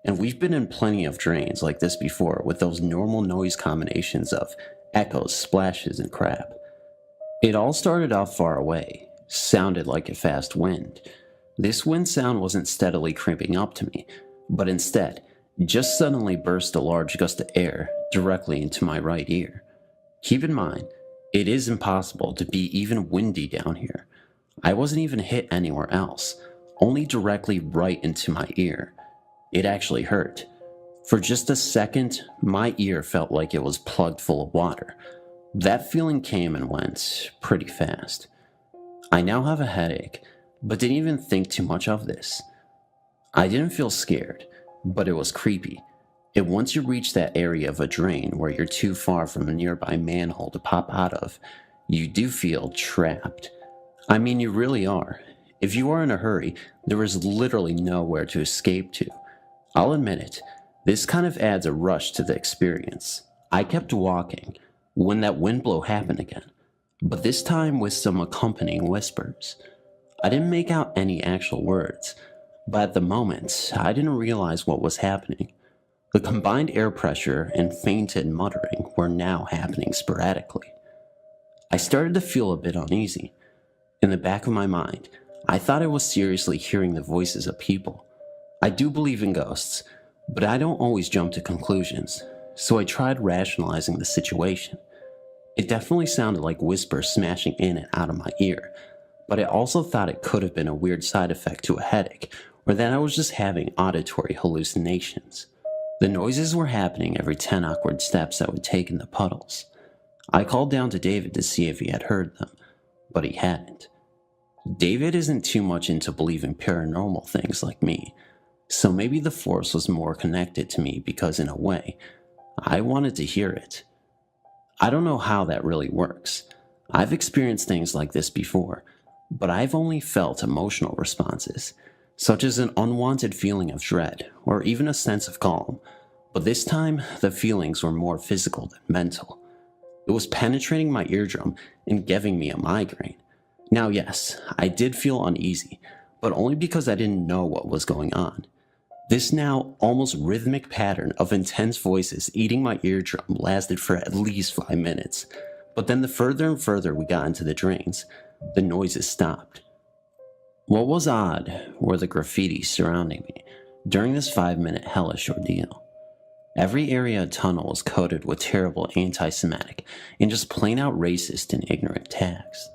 And we've been in plenty of drains like this before with those normal noise combinations of echoes, splashes, and crap. It all started off far away, sounded like a fast wind. This wind sound wasn't steadily creeping up to me, but instead, just suddenly burst a large gust of air directly into my right ear. Keep in mind, it is impossible to be even windy down here. I wasn't even hit anywhere else, only directly right into my ear. It actually hurt. For just a second, my ear felt like it was plugged full of water. That feeling came and went pretty fast. I now have a headache, but didn't even think too much of this. I didn't feel scared, but it was creepy. And once you reach that area of a drain where you're too far from a nearby manhole to pop out of, you do feel trapped. I mean, you really are. If you are in a hurry, there is literally nowhere to escape to. I'll admit it, this kind of adds a rush to the experience. I kept walking when that wind blow happened again, but this time with some accompanying whispers. I didn't make out any actual words, but at the moment, I didn't realize what was happening. The combined air pressure and fainted muttering were now happening sporadically. I started to feel a bit uneasy. In the back of my mind, I thought I was seriously hearing the voices of people. I do believe in ghosts, but I don't always jump to conclusions, so I tried rationalizing the situation. It definitely sounded like whispers smashing in and out of my ear, but I also thought it could have been a weird side effect to a headache, or that I was just having auditory hallucinations. The noises were happening every 10 awkward steps I would take in the puddles. I called down to David to see if he had heard them, but he hadn't. David isn't too much into believing paranormal things like me, so maybe the force was more connected to me because in a way, I wanted to hear it. I don't know how that really works. I've experienced things like this before, but I've only felt emotional responses, such as an unwanted feeling of dread or even a sense of calm, but this time the feelings were more physical than mental. It was penetrating my eardrum and giving me a migraine. Now yes, I did feel uneasy, but only because I didn't know what was going on. This now almost rhythmic pattern of intense voices eating my eardrum lasted for at least 5 minutes, but then the further and further we got into the drains, the noises stopped. What was odd were the graffiti surrounding me during this 5-minute hellish ordeal. Every area of tunnel was coated with terrible anti-Semitic and just plain out racist and ignorant tags.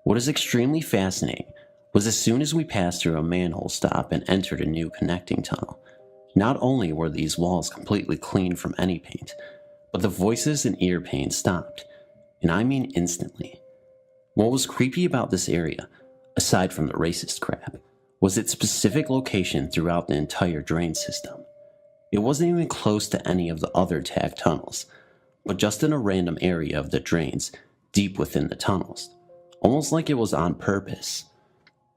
What is extremely fascinating was as soon as we passed through a manhole stop and entered a new connecting tunnel, not only were these walls completely clean from any paint, but the voices and ear pain stopped, and I mean instantly. What was creepy about this area, aside from the racist crap, was its specific location throughout the entire drain system. It wasn't even close to any of the other tag tunnels, but just in a random area of the drains deep within the tunnels, almost like it was on purpose.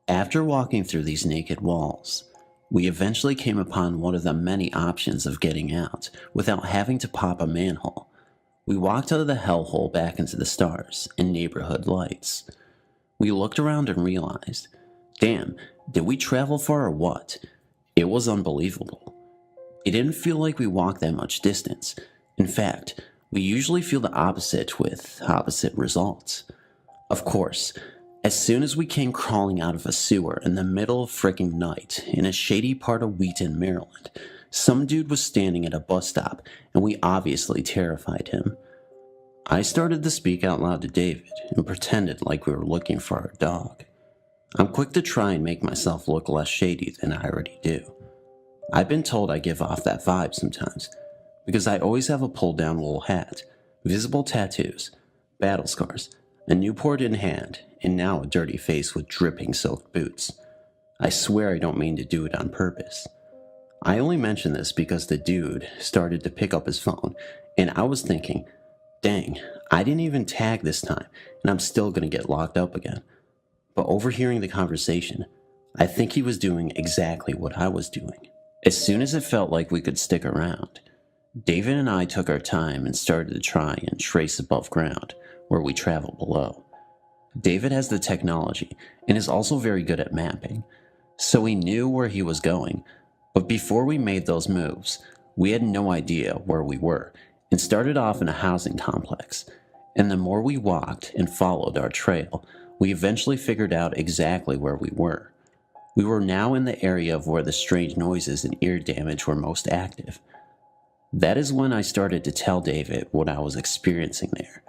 After walking through these naked walls, we eventually came upon one of the many options of getting out without having to pop a manhole. We walked out of the hellhole back into the stars and neighborhood lights. We looked around and realized, damn, did we travel far or what? It was unbelievable. It didn't feel like we walked that much distance. In fact, we usually feel the opposite with opposite results. Of course, as soon as we came crawling out of a sewer in the middle of fricking night in a shady part of Wheaton, Maryland, some dude was standing at a bus stop and we obviously terrified him. I started to speak out loud to David and pretended like we were looking for our dog. I'm quick to try and make myself look less shady than I already do. I've been told I give off that vibe sometimes, because I always have a pulled-down wool hat, visible tattoos, battle scars, a Newport in hand, and now a dirty face with dripping silk boots. I swear I don't mean to do it on purpose. I only mention this because the dude started to pick up his phone, and I was thinking, dang, I didn't even tag this time, and I'm still gonna get locked up again. But overhearing the conversation, I think he was doing exactly what I was doing. As soon as it felt like we could stick around, David and I took our time and started to try and trace above ground where we travel below. David has the technology and is also very good at mapping, so he knew where he was going, but before we made those moves, we had no idea where we were and started off in a housing complex, and the more we walked and followed our trail, we eventually figured out exactly where we were. We were now in the area of where the strange noises and ear damage were most active. That is when I started to tell David what I was experiencing there.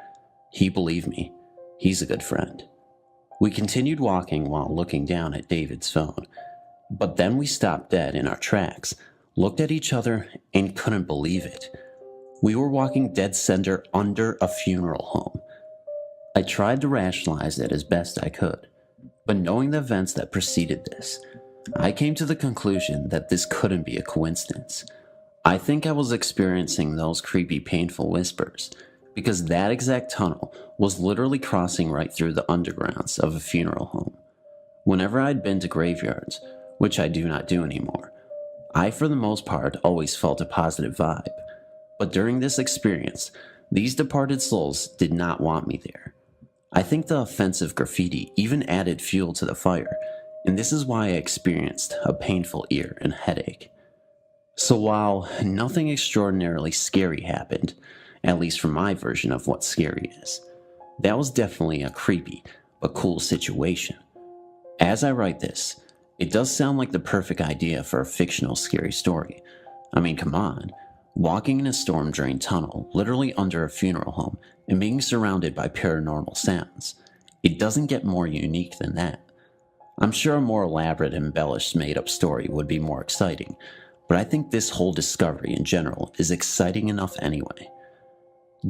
He believed me. He's a good friend. We continued walking while looking down at David's phone, but then we stopped dead in our tracks, looked at each other, and couldn't believe it. We were walking dead center under a funeral home. I tried to rationalize it as best I could, but knowing the events that preceded this, I came to the conclusion that this couldn't be a coincidence. I think I was experiencing those creepy, painful whispers because that exact tunnel was literally crossing right through the undergrounds of a funeral home. Whenever I'd been to graveyards, which I do not do anymore, I for the most part always felt a positive vibe. But during this experience, these departed souls did not want me there. I think the offensive graffiti even added fuel to the fire, and this is why I experienced a painful ear and headache. So while nothing extraordinarily scary happened, at least from my version of what scary is, that was definitely a creepy but cool situation. As I write this, it does sound like the perfect idea for a fictional scary story. I mean, come on. Walking in a storm-drained tunnel, literally under a funeral home, and being surrounded by paranormal sounds. It doesn't get more unique than that. I'm sure a more elaborate, embellished, made-up story would be more exciting, but I think this whole discovery in general is exciting enough anyway.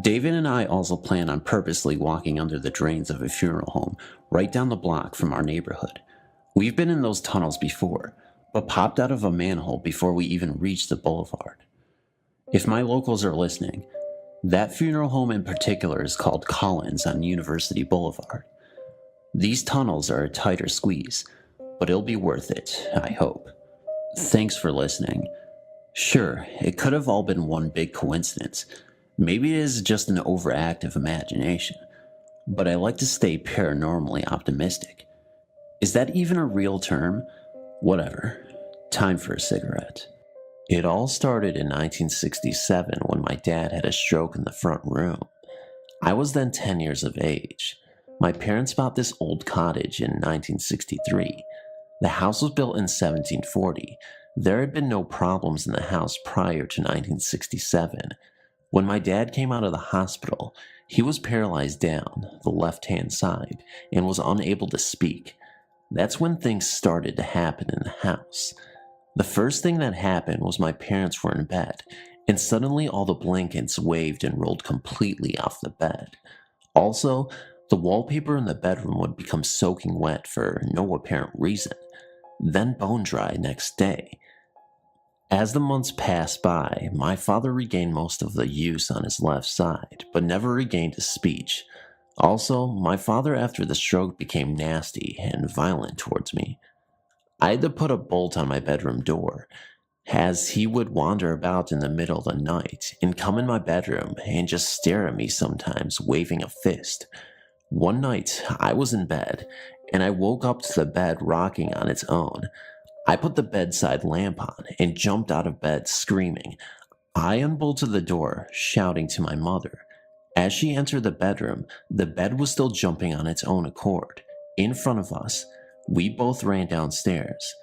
David and I also plan on purposely walking under the drains of a funeral home right down the block from our neighborhood. We've been in those tunnels before, but popped out of a manhole before we even reached the boulevard. If my locals are listening, that funeral home in particular is called Collins on University Boulevard. These tunnels are a tighter squeeze, but it'll be worth it, I hope. Thanks for listening. Sure, it could have all been one big coincidence. Maybe it is just an overactive imagination, but I like to stay paranormally optimistic. Is that even a real term? Whatever. Time for a cigarette. It all started in 1967 when my dad had a stroke in the front room. I was then 10 years of age. My parents bought this old cottage in 1963. The house was built in 1740. There had been no problems in the house prior to 1967. When my dad came out of the hospital, he was paralyzed down the left-hand side and was unable to speak. That's when things started to happen in the house. The first thing that happened was my parents were in bed, and suddenly all the blankets waved and rolled completely off the bed. Also, the wallpaper in the bedroom would become soaking wet for no apparent reason, then bone dry next day. As the months passed by, my father regained most of the use on his left side, but never regained his speech. Also, my father after the stroke became nasty and violent towards me. I had to put a bolt on my bedroom door, as he would wander about in the middle of the night and come in my bedroom and just stare at me sometimes, waving a fist. One night, I was in bed, and I woke up to the bed rocking on its own. I put the bedside lamp on and jumped out of bed screaming. I unbolted the door, shouting to my mother. As she entered the bedroom, the bed was still jumping on its own accord. In front of us, we both ran downstairs,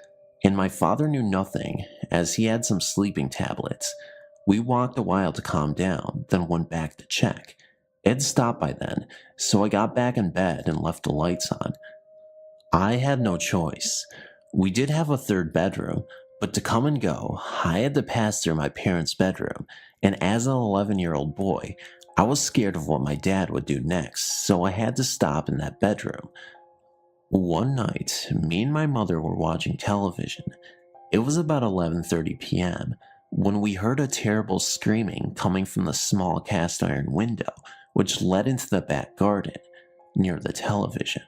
and my father knew nothing as he had some sleeping tablets. We walked a while to calm down, then went back to check, It had stopped by then, so I got back in bed and left the lights on. I had no choice. We did have a third bedroom, but to come and go, I had to pass through my parents' bedroom, and as an 11-year-old boy, I was scared of what my dad would do next, so I had to stop in that bedroom. One night, me and my mother were watching television. It was about 11:30 p.m. when we heard a terrible screaming coming from the small cast iron window which led into the back garden near the television.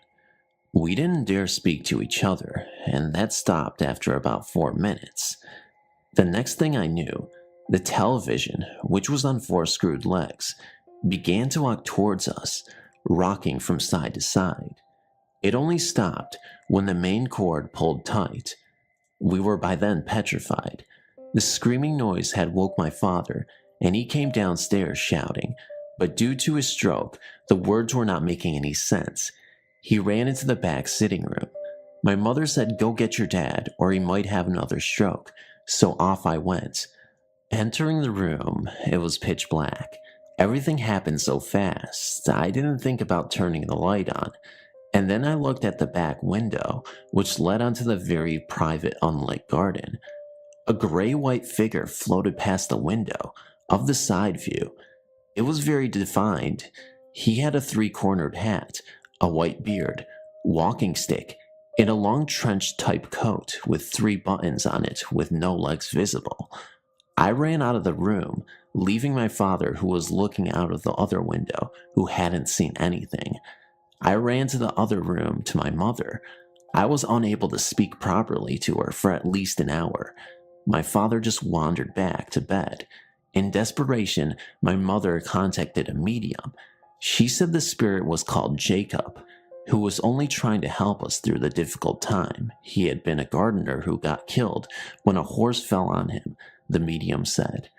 We didn't dare speak to each other, and that stopped after about 4 minutes. The next thing I knew, the television, which was on 4 screwed legs, began to walk towards us, rocking from side to side. It only stopped when the main cord pulled tight. We were by then petrified. The screaming noise had woke my father, and he came downstairs shouting, but due to his stroke, the words were not making any sense. He ran into the back sitting room. My mother said, "Go get your dad, or he might have another stroke," so off I went. Entering the room, it was pitch black. Everything happened so fast, I didn't think about turning the light on. And then I looked at the back window, which led onto the very private, unlit garden. A gray-white figure floated past the window, of the side view. It was very defined. He had a 3-cornered hat, a white beard, walking stick, and a long trench-type coat with 3 buttons on it with no legs visible. I ran out of the room, leaving my father, who was looking out of the other window, who hadn't seen anything. I ran to the other room to my mother. I was unable to speak properly to her for at least an hour. My father just wandered back to bed. In desperation, my mother contacted a medium. She said the spirit was called Jacob, who was only trying to help us through the difficult time. He had been a gardener who got killed when a horse fell on him, the medium said.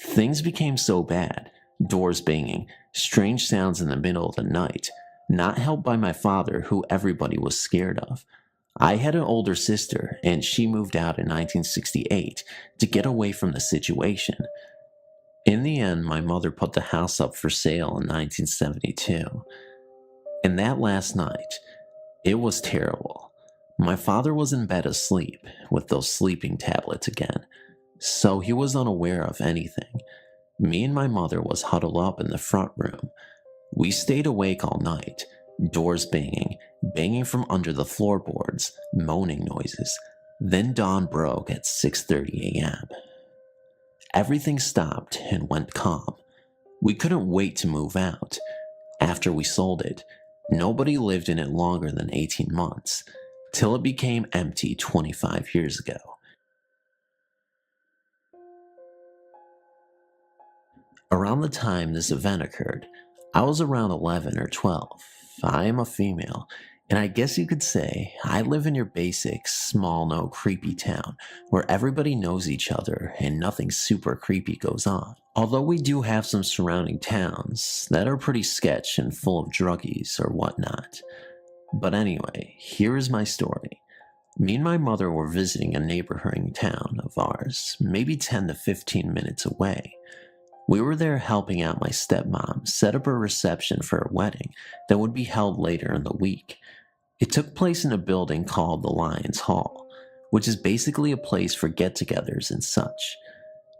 Things became so bad, doors banging, strange sounds in the middle of the night, not helped by my father, who everybody was scared of. I had an older sister, and she moved out in 1968 to get away from the situation. In the end, my mother put the house up for sale in 1972. And that last night, it was terrible. My father was in bed asleep with those sleeping tablets again, so he was unaware of anything. Me and my mother was huddled up in the front room. We stayed awake all night, doors banging, banging from under the floorboards, moaning noises. Then dawn broke at 6:30 a.m. Everything stopped and went calm. We couldn't wait to move out. After we sold it, nobody lived in it longer than 18 months, till it became empty 25 years ago. Around the time this event occurred, I was around 11 or 12. I am a female, and I guess you could say I live in your basic, small, no creepy town where everybody knows each other and nothing super creepy goes on. Although we do have some surrounding towns that are pretty sketch and full of druggies or whatnot. But anyway, here is my story. Me and my mother were visiting a neighboring town of ours, maybe 10 to 15 minutes away. We were there helping out my stepmom set up a reception for a wedding that would be held later in the week. It took place in a building called the Lions Hall, which is basically a place for get-togethers and such.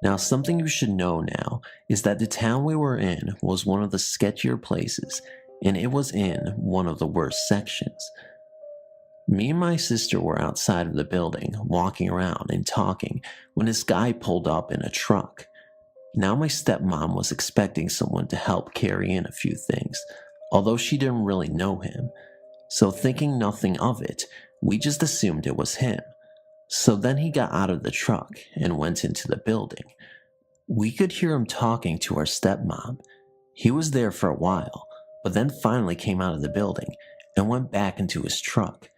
Now, something you should know now is that the town we were in was one of the sketchier places, and it was in one of the worst sections. Me and my sister were outside of the building, walking around and talking, when this guy pulled up in a truck. Now my stepmom was expecting someone to help carry in a few things, although she didn't really know him. So thinking nothing of it, we just assumed it was him. So then he got out of the truck and went into the building. We could hear him talking to our stepmom. He was there for a while, but then finally came out of the building and went back into his truck.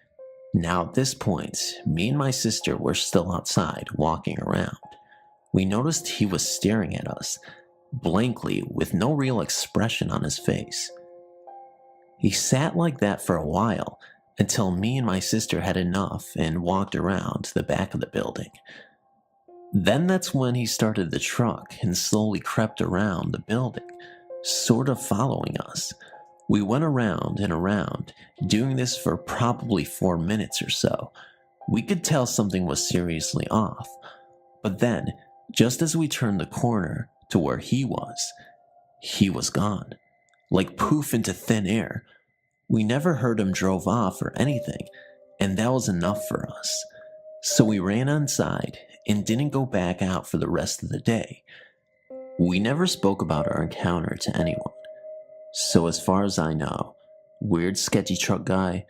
Now at this point, me and my sister were still outside walking around. We noticed he was staring at us, blankly, with no real expression on his face. He sat like that for a while, until me and my sister had enough and walked around to the back of the building. Then that's when he started the truck and slowly crept around the building. sort of following us. We went around and around, doing this for probably 4 minutes or so. We could tell something was seriously off. But then, just as we turned the corner to where he was gone. Like poof into thin air. We never heard him drove off or anything, and that was enough for us. So we ran inside and didn't go back out for the rest of the day. We never spoke about our encounter to anyone. So as far as I know, weird sketchy truck guy,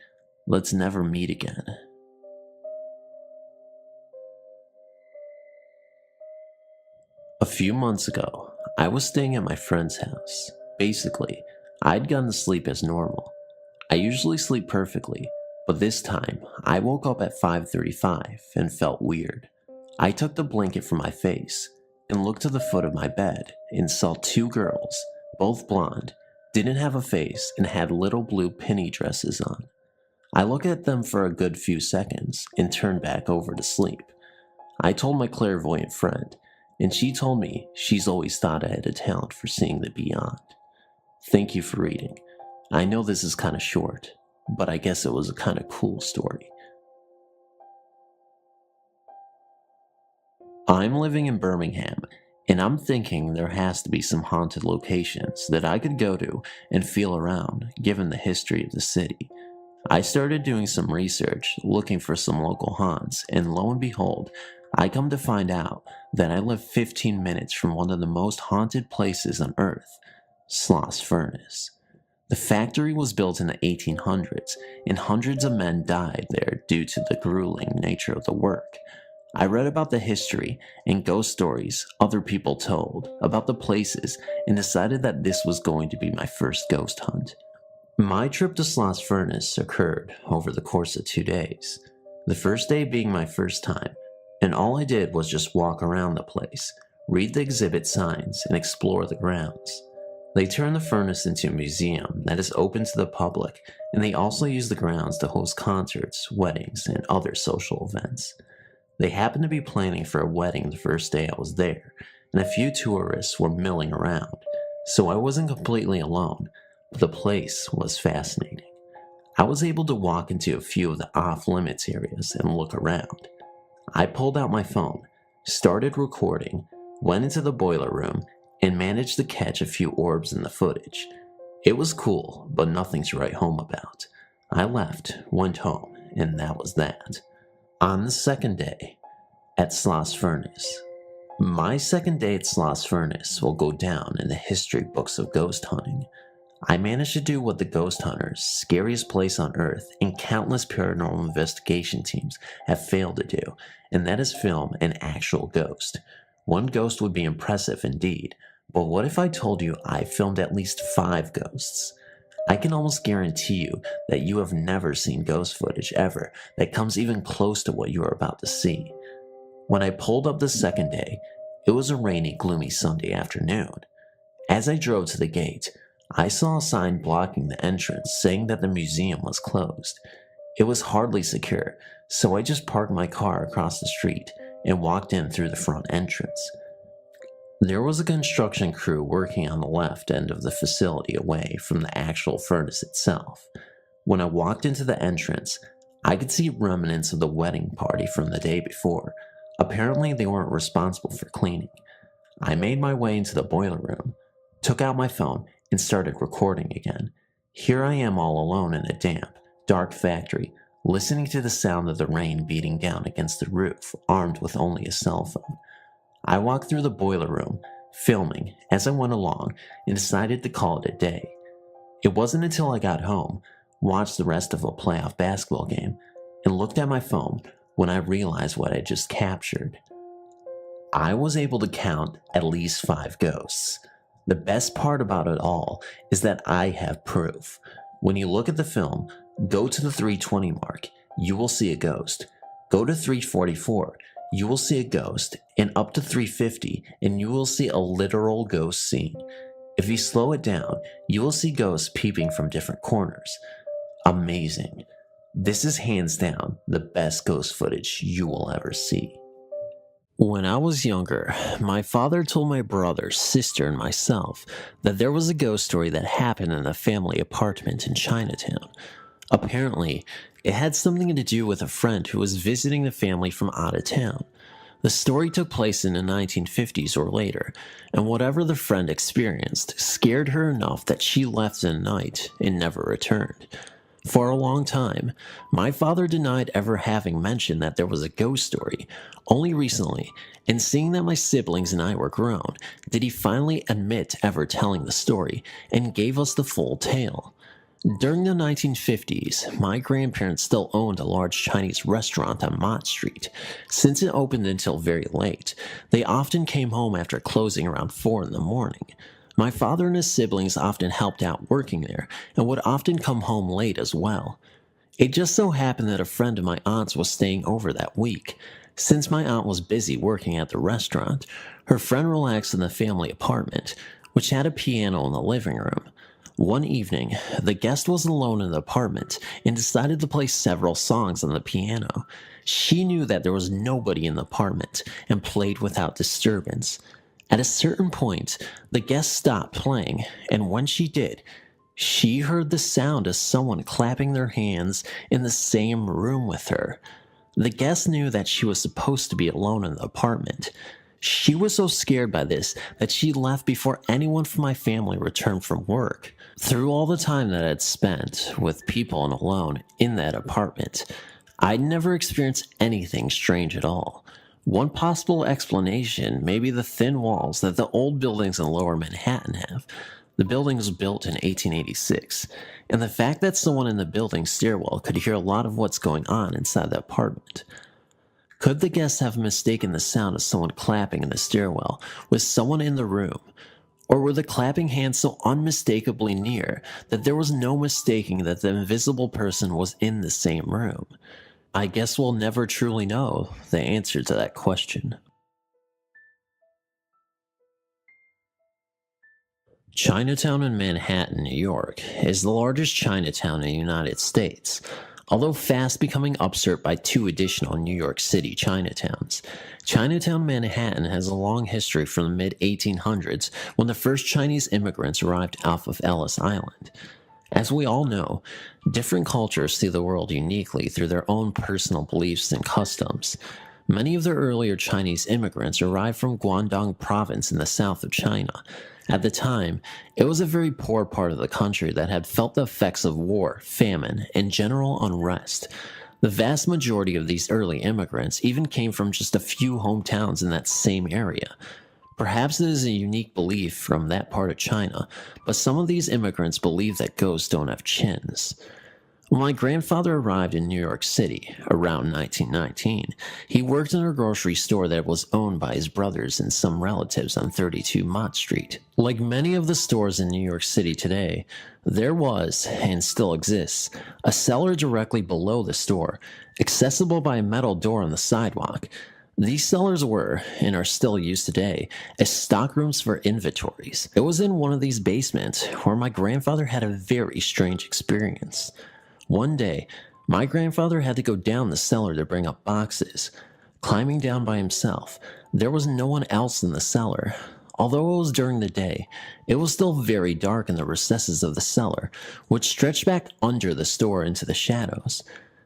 let's never meet again. A few months ago, I was staying at my friend's house. Basically, I'd gone to sleep as normal. I usually sleep perfectly, but this time, I woke up at 5:35 and felt weird. I took the blanket from my face and looked to the foot of my bed and saw 2 girls, both blonde, didn't have a face, and had little blue penny dresses on. I looked at them for a good few seconds and turned back over to sleep. I told my clairvoyant friend, and she told me she's always thought I had a talent for seeing the beyond. Thank you for reading. I know this is kind of short, but I guess it was a kind of cool story. I'm living in Birmingham, and I'm thinking there has to be some haunted locations that I could go to and feel around, given the history of the city. I started doing some research, looking for some local haunts, and lo and behold, I come to find out that I live 15 minutes from one of the most haunted places on Earth, Sloss Furnace. The factory was built in the 1800s, and hundreds of men died there due to the grueling nature of the work. I read about the history and ghost stories other people told about the places and decided that this was going to be my first ghost hunt. My trip to Sloss Furnace occurred over the course of 2 days, the first day being my first time, and all I did was just walk around the place, read the exhibit signs, and explore the grounds. They turned the furnace into a museum that is open to the public, and they also use the grounds to host concerts, weddings, and other social events. They happened to be planning for a wedding the first day I was there, and a few tourists were milling around, so I wasn't completely alone, but the place was fascinating. I was able to walk into a few of the off-limits areas and look around. I pulled out my phone, started recording, went into the boiler room, and managed to catch a few orbs in the footage. It was cool, but nothing to write home about. I left, went home, and that was that. On the second day, at Sloss Furnace. My second day at Sloss Furnace will go down in the history books of ghost hunting. I managed to do what the ghost hunters, scariest place on earth, and countless paranormal investigation teams have failed to do, and that is film an actual ghost. One ghost would be impressive indeed, but what if I told you I filmed at least 5 ghosts? I can almost guarantee you that you have never seen ghost footage ever that comes even close to what you are about to see. When I pulled up the second day, it was a rainy, gloomy Sunday afternoon. As I drove to the gate, I saw a sign blocking the entrance saying that the museum was closed. It was hardly secure, so I just parked my car across the street and walked in through the front entrance. There was a construction crew working on the left end of the facility away from the actual furnace itself. When I walked into the entrance, I could see remnants of the wedding party from the day before. Apparently they weren't responsible for cleaning. I made my way into the boiler room, took out my phone, and started recording again. Here I am all alone in a damp, dark factory, listening to the sound of the rain beating down against the roof, armed with only a cell phone. I walked through the boiler room, filming as I went along, and decided to call it a day. It wasn't until I got home, watched the rest of a playoff basketball game, and looked at my phone when I realized what I just captured. I was able to count at least 5 ghosts. The best part about it all is that I have proof. When you look at the film, go to the 320 mark, you will see a ghost. Go to 344, you will see a ghost, and up to 350, and you will see a literal ghost scene. If you slow it down, you will see ghosts peeping from different corners. Amazing. This is hands down the best ghost footage you will ever see. When I was younger, my father told my brother, sister, and myself that there was a ghost story that happened in a family apartment in Chinatown. Apparently, it had something to do with a friend who was visiting the family from out of town. The story took place in the 1950s or later, and whatever the friend experienced scared her enough that she left in the night and never returned. For a long time, my father denied ever having mentioned that there was a ghost story. Only recently, in seeing that my siblings and I were grown, did he finally admit ever telling the story and gave us the full tale. During the 1950s, my grandparents still owned a large Chinese restaurant on Mott Street. Since it opened until very late, they often came home after closing around 4 in the morning. My father and his siblings often helped out working there and would often come home late as well. It just so happened that a friend of my aunt's was staying over that week. Since my aunt was busy working at the restaurant, her friend relaxed in the family apartment, which had a piano in the living room. One evening, the guest was alone in the apartment and decided to play several songs on the piano. She knew that there was nobody in the apartment and played without disturbance. At a certain point, the guest stopped playing, and when she did, she heard the sound of someone clapping their hands in the same room with her. The guest knew that she was supposed to be alone in the apartment. She was so scared by this that she left before anyone from my family returned from work. Through all the time that I'd spent with people and alone in that apartment, I'd never experienced anything strange at all. One possible explanation may be the thin walls that the old buildings in Lower Manhattan have. The building was built in 1886, and the fact that someone in the building's stairwell could hear a lot of what's going on inside the apartment. Could the guests have mistaken the sound of someone clapping in the stairwell with someone in the room? Or were the clapping hands so unmistakably near that there was no mistaking that the invisible person was in the same room? I guess we'll never truly know the answer to that question. Chinatown in Manhattan, New York, is the largest Chinatown in the United States, although fast becoming upserved by 2 additional New York City Chinatowns. Chinatown, Manhattan has a long history from the mid-1800s when the first Chinese immigrants arrived off of Ellis Island. As we all know, different cultures see the world uniquely through their own personal beliefs and customs. Many of the earlier Chinese immigrants arrived from Guangdong province in the south of China. At the time, it was a very poor part of the country that had felt the effects of war, famine, and general unrest. The vast majority of these early immigrants even came from just a few hometowns in that same area. Perhaps it is a unique belief from that part of China, but some of these immigrants believe that ghosts don't have chins. When my grandfather arrived in New York City around 1919, he worked in a grocery store that was owned by his brothers and some relatives on 32 Mott Street. Like many of the stores in New York City today, there was, and still exists, a cellar directly below the store, accessible by a metal door on the sidewalk. These cellars were, and are still used today, as stockrooms for inventories. It was in one of these basements where my grandfather had a very strange experience. One day, my grandfather had to go down the cellar to bring up boxes. Climbing down by himself, there was no one else in the cellar. Although it was during the day, it was still very dark in the recesses of the cellar, which stretched back under the store into the shadows.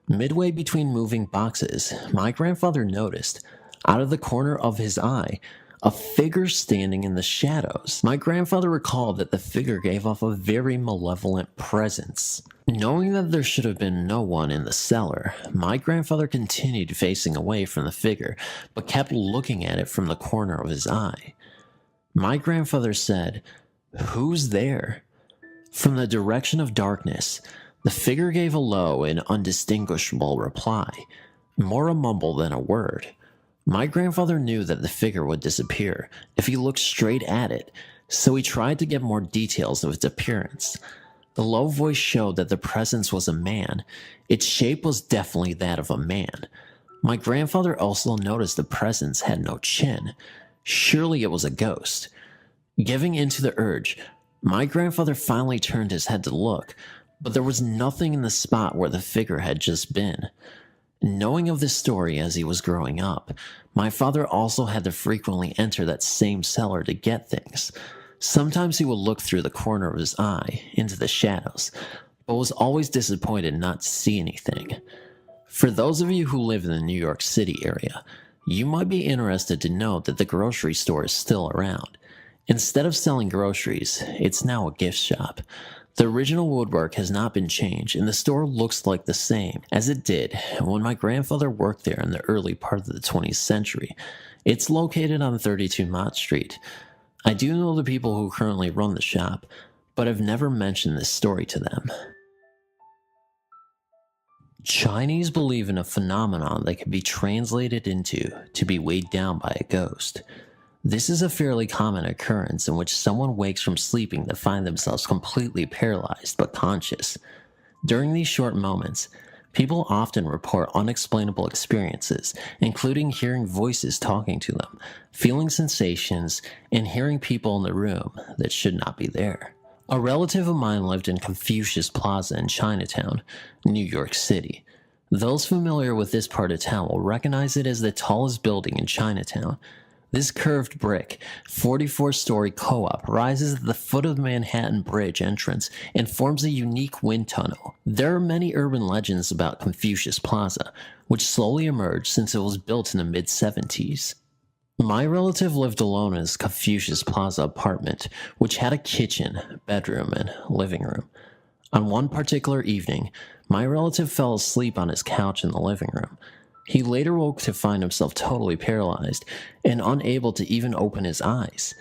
Midway between moving boxes, my grandfather noticed, out of the corner of his eye, a figure standing in the shadows. My grandfather recalled that the figure gave off a very malevolent presence. Knowing that there should have been no one in the cellar, my grandfather continued facing away from the figure, but kept looking at it from the corner of his eye. My grandfather said, "Who's there?" From the direction of darkness, the figure gave a low and undistinguishable reply, more a mumble than a word. My grandfather knew that the figure would disappear if he looked straight at it, so he tried to get more details of its appearance. The low voice showed that the presence was a man. Its shape was definitely that of a man. My grandfather also noticed the presence had no chin. Surely it was a ghost. Giving in to the urge, my grandfather finally turned his head to look, but there was nothing in the spot where the figure had just been. Knowing of this story as he was growing up, my father also had to frequently enter that same cellar to get things. Sometimes he would look through the corner of his eye into the shadows, but was always disappointed not to see anything. For those of you who live in the New York City area, you might be interested to know that the grocery store is still around. Instead of selling groceries, it's now a gift shop. The original woodwork has not been changed, and the store looks like the same as it did when my grandfather worked there in the early part of the 20th century. It's located on 32 Mott Street. I do know the people who currently run the shop, but I've never mentioned this story to them. Chinese believe in a phenomenon that can be translated into to be weighed down by a ghost. This is a fairly common occurrence in which someone wakes from sleeping to find themselves completely paralyzed but conscious. During these short moments, people often report unexplainable experiences, including hearing voices talking to them, feeling sensations, and hearing people in the room that should not be there. A relative of mine lived in Confucius Plaza in Chinatown, New York City. Those familiar with this part of town will recognize it as the tallest building in Chinatown. This curved brick, 44-story co-op rises at the foot of the Manhattan Bridge entrance and forms a unique wind tunnel. There are many urban legends about Confucius Plaza, which slowly emerged since it was built in the mid-70s. My relative lived alone in his Confucius Plaza apartment, which had a kitchen, bedroom, and living room. On one particular evening, my relative fell asleep on his couch in the living room. He later woke to find himself totally paralyzed and unable to even open his eyes.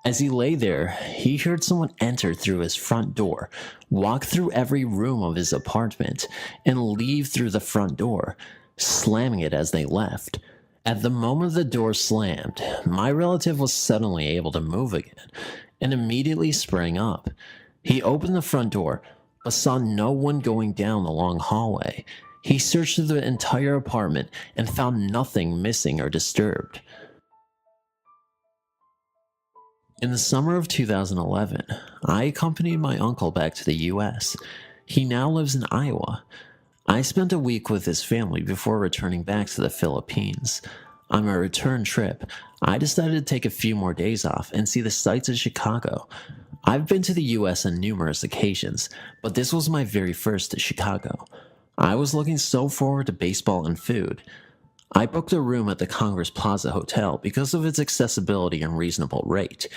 As he lay there, he heard someone enter through his front door, walk through every room of his apartment, and leave through the front door, slamming it as they left. At the moment the door slammed, my relative was suddenly able to move again and immediately sprang up. He opened the front door, but saw no one going down the long hallway. He searched through the entire apartment and found nothing missing or disturbed. In the summer of 2011, I accompanied my uncle back to the US. He now lives in Iowa. I spent a week with his family before returning back to the Philippines. On my return trip, I decided to take a few more days off and see the sights of Chicago. I've been to the US on numerous occasions, but this was my very first to Chicago. I was looking so forward to baseball and food. I booked a room at the Congress Plaza Hotel because of its accessibility and reasonable rate.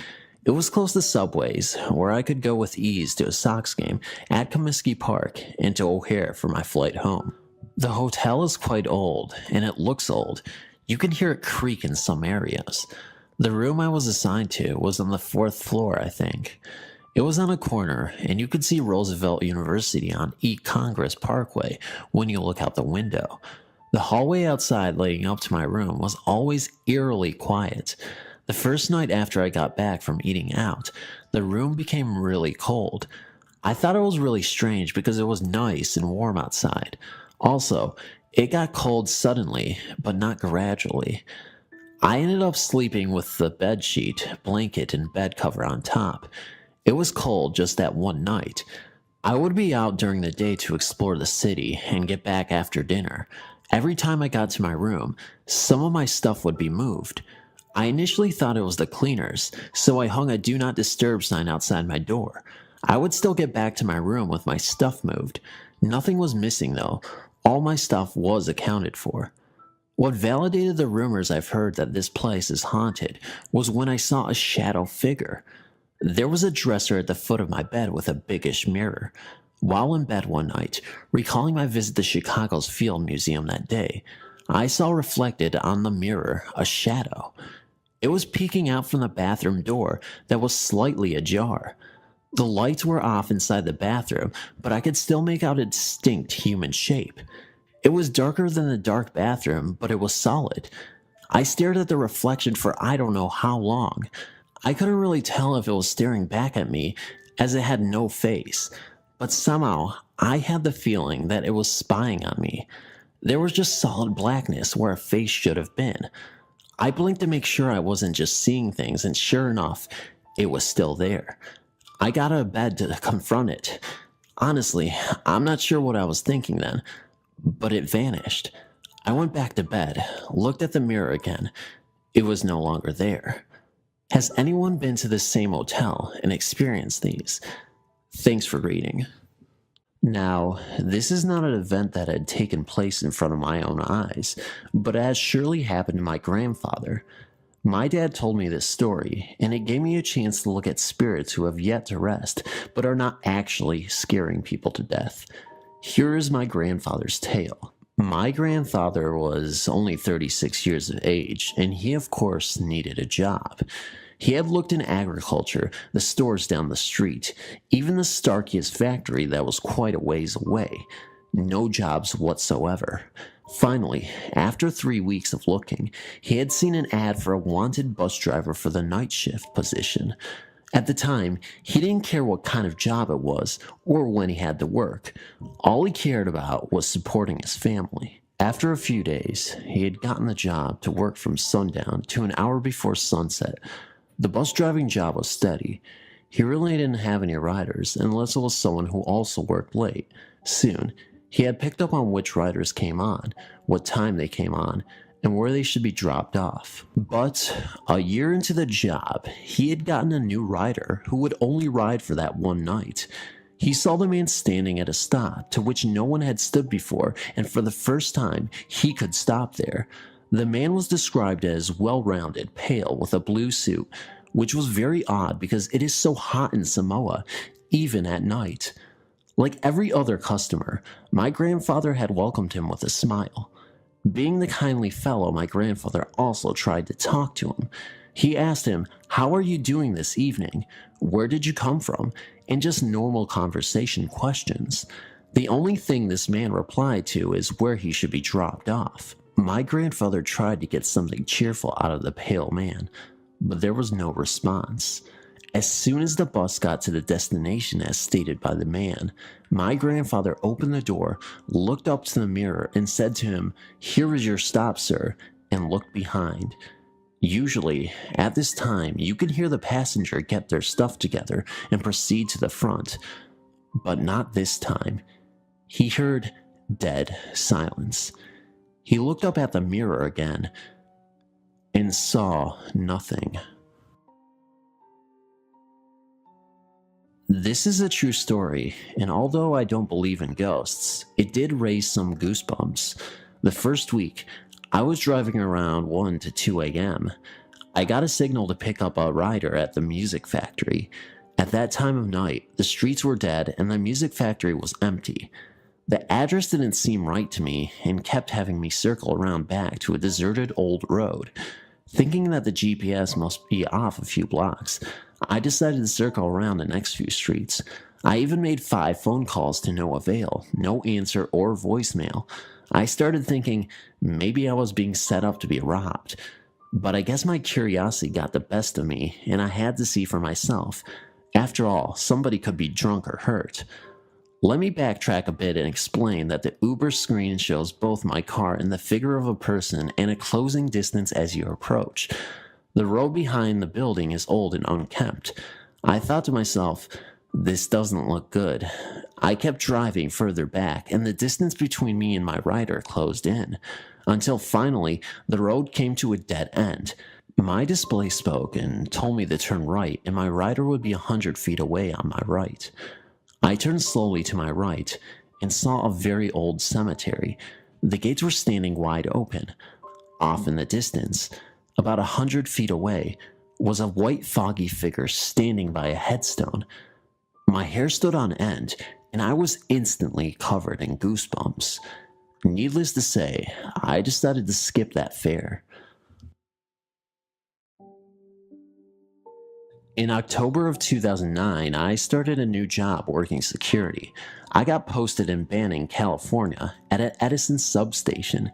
It was close to subways, where I could go with ease to a Sox game at Comiskey Park and to O'Hare for my flight home. The hotel is quite old, and it looks old. You can hear it creak in some areas. The room I was assigned to was on the 4th floor, I think. It was on a corner, and you could see Roosevelt University on East Congress Parkway when you look out the window. The hallway outside leading up to my room was always eerily quiet. The first night after I got back from eating out, the room became really cold. I thought it was really strange because it was nice and warm outside. Also, it got cold suddenly, but not gradually. I ended up sleeping with the bed sheet, blanket, and bed cover on top. It was cold just that one night. I would be out during the day to explore the city and get back after dinner. Every time I got to my room, some of my stuff would be moved. I initially thought it was the cleaners, so I hung a do not disturb sign outside my door. I would still get back to my room with my stuff moved. Nothing was missing though. All my stuff was accounted for. What validated the rumors I've heard that this place is haunted was when I saw a shadow figure. There was a dresser at the foot of my bed with a biggish mirror. While in bed one night, recalling my visit to Chicago's Field Museum that day, I saw reflected on the mirror a shadow. It was peeking out from the bathroom door that was slightly ajar. The lights were off inside the bathroom, but I could still make out a distinct human shape. It was darker than the dark bathroom, but it was solid. I stared at the reflection for I don't know how long. I couldn't really tell if it was staring back at me, as it had no face, but somehow I had the feeling that it was spying on me. There was just solid blackness where a face should have been. I blinked to make sure I wasn't just seeing things, and sure enough, it was still there. I got out of bed to confront it. Honestly, I'm not sure what I was thinking then, but it vanished. I went back to bed, looked at the mirror again. It was no longer there. Has anyone been to this same hotel and experienced these? Thanks for reading. Now, this is not an event that had taken place in front of my own eyes, but it has surely happened to my grandfather. My dad told me this story, and it gave me a chance to look at spirits who have yet to rest, but are not actually scaring people to death. Here is my grandfather's tale. My grandfather was only 36 years of age, and he of course needed a job. He had looked in agriculture, the stores down the street, even the Starkiest factory that was quite a ways away. No jobs whatsoever. Finally, after 3 weeks of looking, he had seen an ad for a wanted bus driver for the night shift position. At the time, he didn't care what kind of job it was or when he had to work. All he cared about was supporting his family. After a few days, he had gotten the job to work from sundown to an hour before sunset. The bus driving job was steady. He really didn't have any riders unless it was someone who also worked late. Soon, he had picked up on which riders came on, what time they came on, and where they should be dropped off. But a year into the job, he had gotten a new rider who would only ride for that one night. He saw the man standing at a stop to which no one had stood before, and for the first time, he could stop there. The man was described as well-rounded, pale, with a blue suit, which was very odd because it is so hot in Samoa, even at night. Like every other customer, my grandfather had welcomed him with a smile. Being the kindly fellow, my grandfather also tried to talk to him. He asked him, "How are you doing this evening? Where did you come from?" and just normal conversation questions. The only thing this man replied to is where he should be dropped off. My grandfather tried to get something cheerful out of the pale man, but there was no response. As soon as the bus got to the destination as stated by the man, my grandfather opened the door, looked up to the mirror, and said to him, "Here is your stop, sir," and looked behind. Usually, at this time, you can hear the passenger get their stuff together and proceed to the front, but not this time. He heard dead silence. He looked up at the mirror again and saw nothing. This is a true story, and although I don't believe in ghosts, it did raise some goosebumps. The first week, I was driving around 1 to 2 a.m. I got a signal to pick up a rider at the music factory. At that time of night, the streets were dead and the music factory was empty. The address didn't seem right to me and kept having me circle around back to a deserted old road. Thinking that the GPS must be off a few blocks, I decided to circle around the next few streets. I even made 5 phone calls to no avail, no answer or voicemail. I started thinking maybe I was being set up to be robbed. But I guess my curiosity got the best of me and I had to see for myself. After all, somebody could be drunk or hurt. Let me backtrack a bit and explain that the Uber screen shows both my car and the figure of a person and a closing distance as you approach. The road behind the building is old and unkempt. I thought to myself, this doesn't look good. I kept driving further back and the distance between me and my rider closed in, until finally the road came to a dead end. My display spoke and told me to turn right and my rider would be 100 feet away on my right. I turned slowly to my right and saw a very old cemetery. The gates were standing wide open. Off in the distance, about 100 feet away, was a white foggy figure standing by a headstone. My hair stood on end and I was instantly covered in goosebumps. Needless to say, I decided to skip that fare. In October of 2009, I started a new job working security. I got posted in Banning, California, at an Edison substation.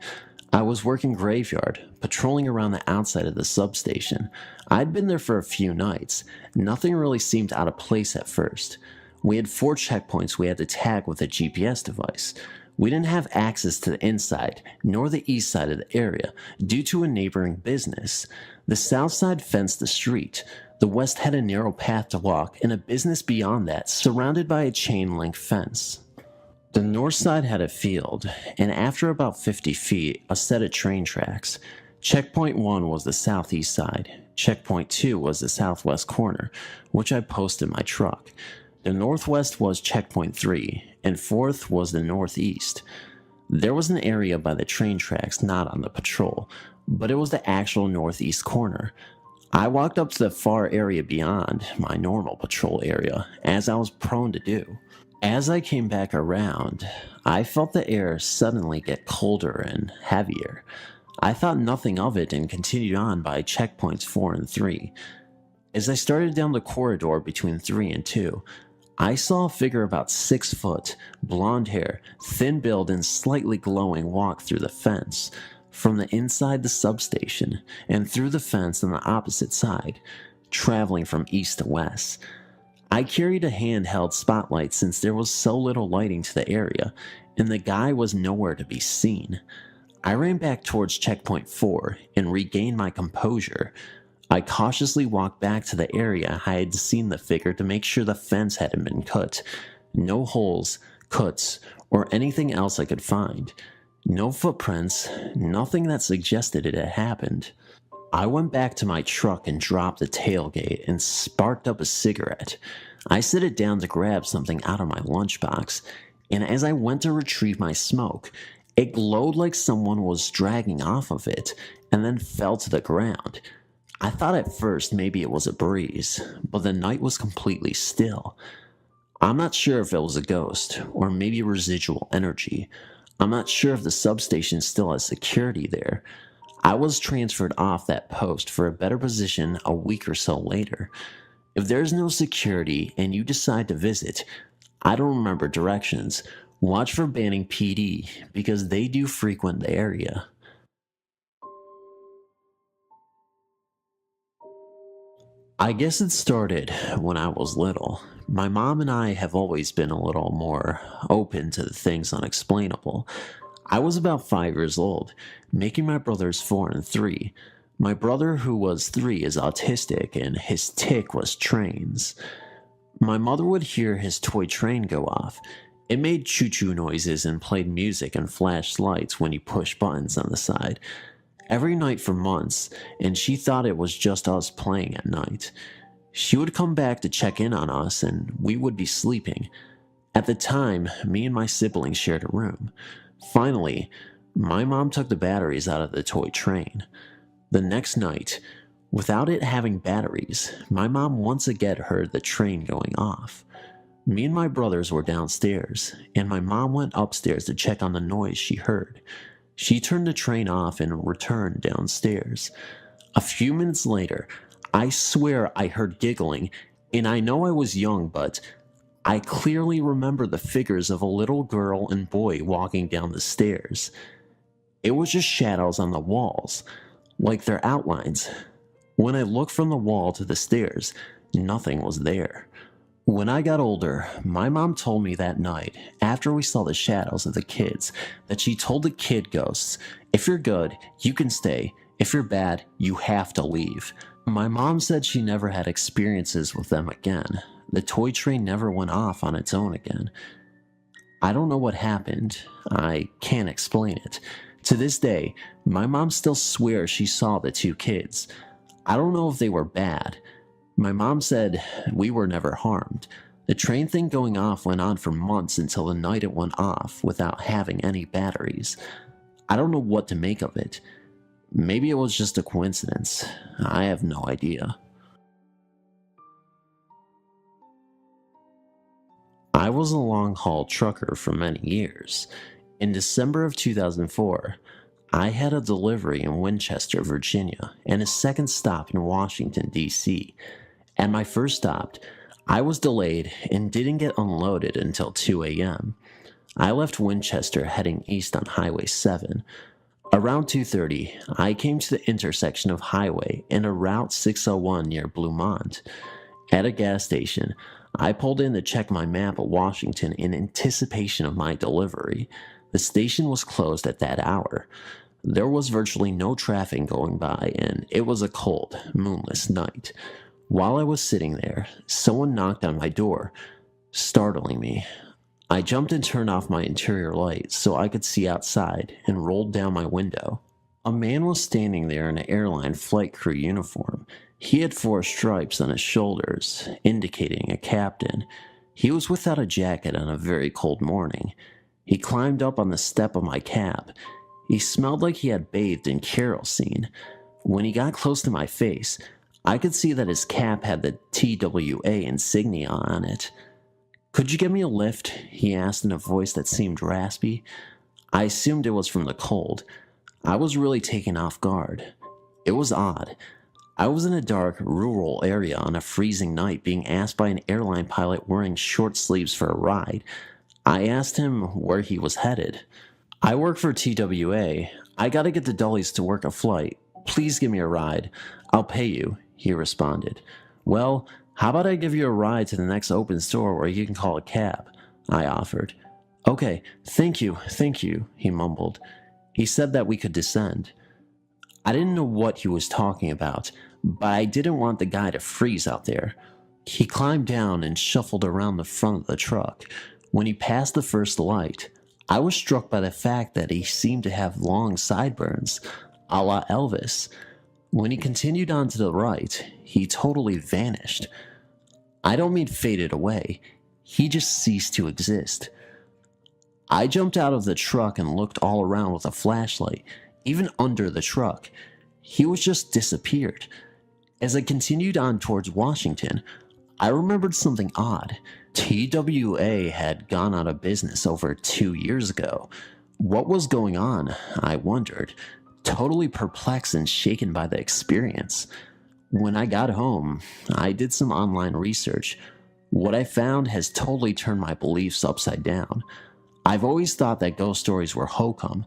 I was working graveyard, patrolling around the outside of the substation. I'd been there for a few nights. Nothing really seemed out of place at first. We had 4 checkpoints we had to tag with a GPS device. We didn't have access to the inside, nor the east side of the area, due to a neighboring business. The south side fenced the street. The west had a narrow path to walk and a business beyond that surrounded by a chain-link fence. The north side had a field, and after about 50 feet, a set of train tracks. Checkpoint 1 was the southeast side. Checkpoint 2 was the southwest corner, which I posted my truck. The northwest was checkpoint 3, and 4th was the northeast. There was an area by the train tracks not on the patrol, but it was the actual northeast corner. I walked up to the far area beyond my normal patrol area, as I was prone to do. As I came back around, I felt the air suddenly get colder and heavier. I thought nothing of it and continued on by checkpoints 4 and 3. As I started down the corridor between 3 and 2, I saw a figure about 6 foot, blonde hair, thin build, and slightly glowing walk through the fence, from the inside the substation, and through the fence on the opposite side, traveling from east to west. I carried a handheld spotlight since there was so little lighting to the area, and the guy was nowhere to be seen. I ran back towards checkpoint 4 and regained my composure. I cautiously walked back to the area I had seen the figure to make sure the fence hadn't been cut. No holes, cuts, or anything else I could find. No footprints, nothing that suggested it had happened. I went back to my truck and dropped the tailgate and sparked up a cigarette. I set it down to grab something out of my lunchbox, and as I went to retrieve my smoke, it glowed like someone was dragging off of it and then fell to the ground. I thought at first maybe it was a breeze, but the night was completely still. I'm not sure if it was a ghost or maybe residual energy. I'm not sure if the substation still has security there. I was transferred off that post for a better position a week or so later. If there's no security and you decide to visit, I don't remember directions. Watch for Banning PD because they do frequent the area. I guess it started when I was little. My mom and I have always been a little more open to the things unexplainable. I was about 5 years old, making my brothers 4 and 3. My brother, who was 3, is autistic, and his tic was trains. My mother would hear his toy train go off. It made choo-choo noises and played music and flashed lights when you push buttons on the side. Every night for months, and she thought it was just us playing at night. She would come back to check in on us, and we would be sleeping. At the time, me and my siblings shared a room. Finally, my mom took the batteries out of the toy train. The next night, without it having batteries, my mom once again heard the train going off. Me and my brothers were downstairs, and my mom went upstairs to check on the noise she heard. She turned the train off and returned downstairs. A few minutes later, I swear I heard giggling, and I know I was young, but I clearly remember the figures of a little girl and boy walking down the stairs. It was just shadows on the walls, like their outlines. When I looked from the wall to the stairs, nothing was there. When I got older, my mom told me that night, after we saw the shadows of the kids, that she told the kid ghosts, if you're good, you can stay. If you're bad, you have to leave. My mom said she never had experiences with them again. The toy train never went off on its own again. I don't know what happened. I can't explain it. To this day, my mom still swears she saw the 2 kids. I don't know if they were bad. My mom said we were never harmed. The train thing going off went on for months until the night it went off without having any batteries. I don't know what to make of it. Maybe it was just a coincidence. I have no idea. I was a long-haul trucker for many years. In December of 2004, I had a delivery in Winchester, Virginia, and a second stop in Washington, D.C. At my first stop, I was delayed and didn't get unloaded until 2 a.m. I left Winchester heading east on Highway 7. Around 2:30, I came to the intersection of Highway and a Route 601 near Bluemont. At a gas station, I pulled in to check my map of Washington in anticipation of my delivery. The station was closed at that hour. There was virtually no traffic going by, and it was a cold, moonless night. While I was sitting there, someone knocked on my door, startling me. I jumped and turned off my interior light so I could see outside and rolled down my window. A man was standing there in an airline flight crew uniform. He had 4 stripes on his shoulders, indicating a captain. He was without a jacket on a very cold morning. He climbed up on the step of my cab. He smelled like he had bathed in kerosene. When he got close to my face, I could see that his cap had the TWA insignia on it. "Could you give me a lift?" he asked in a voice that seemed raspy. I assumed it was from the cold. I was really taken off guard. It was odd. I was in a dark, rural area on a freezing night being asked by an airline pilot wearing short sleeves for a ride. I asked him where he was headed. "I work for TWA. I gotta get the Dullies to work a flight. Please give me a ride. I'll pay you," he responded. "Well, how about I give you a ride to the next open store where you can call a cab?" I offered. "Okay, thank you, he mumbled. He said that we could descend. I didn't know what he was talking about, but I didn't want the guy to freeze out there. He climbed down and shuffled around the front of the truck. When he passed the first light, I was struck by the fact that he seemed to have long sideburns, a la Elvis. When he continued on to the right, he totally vanished. I don't mean faded away. He just ceased to exist. I jumped out of the truck and looked all around with a flashlight, even under the truck. He was just disappeared. As I continued on towards Washington, I remembered something odd. TWA had gone out of business over 2 years ago. What was going on, I wondered, totally perplexed and shaken by the experience. When I got home, I did some online research. What I found has totally turned my beliefs upside down. I've always thought that ghost stories were hokum,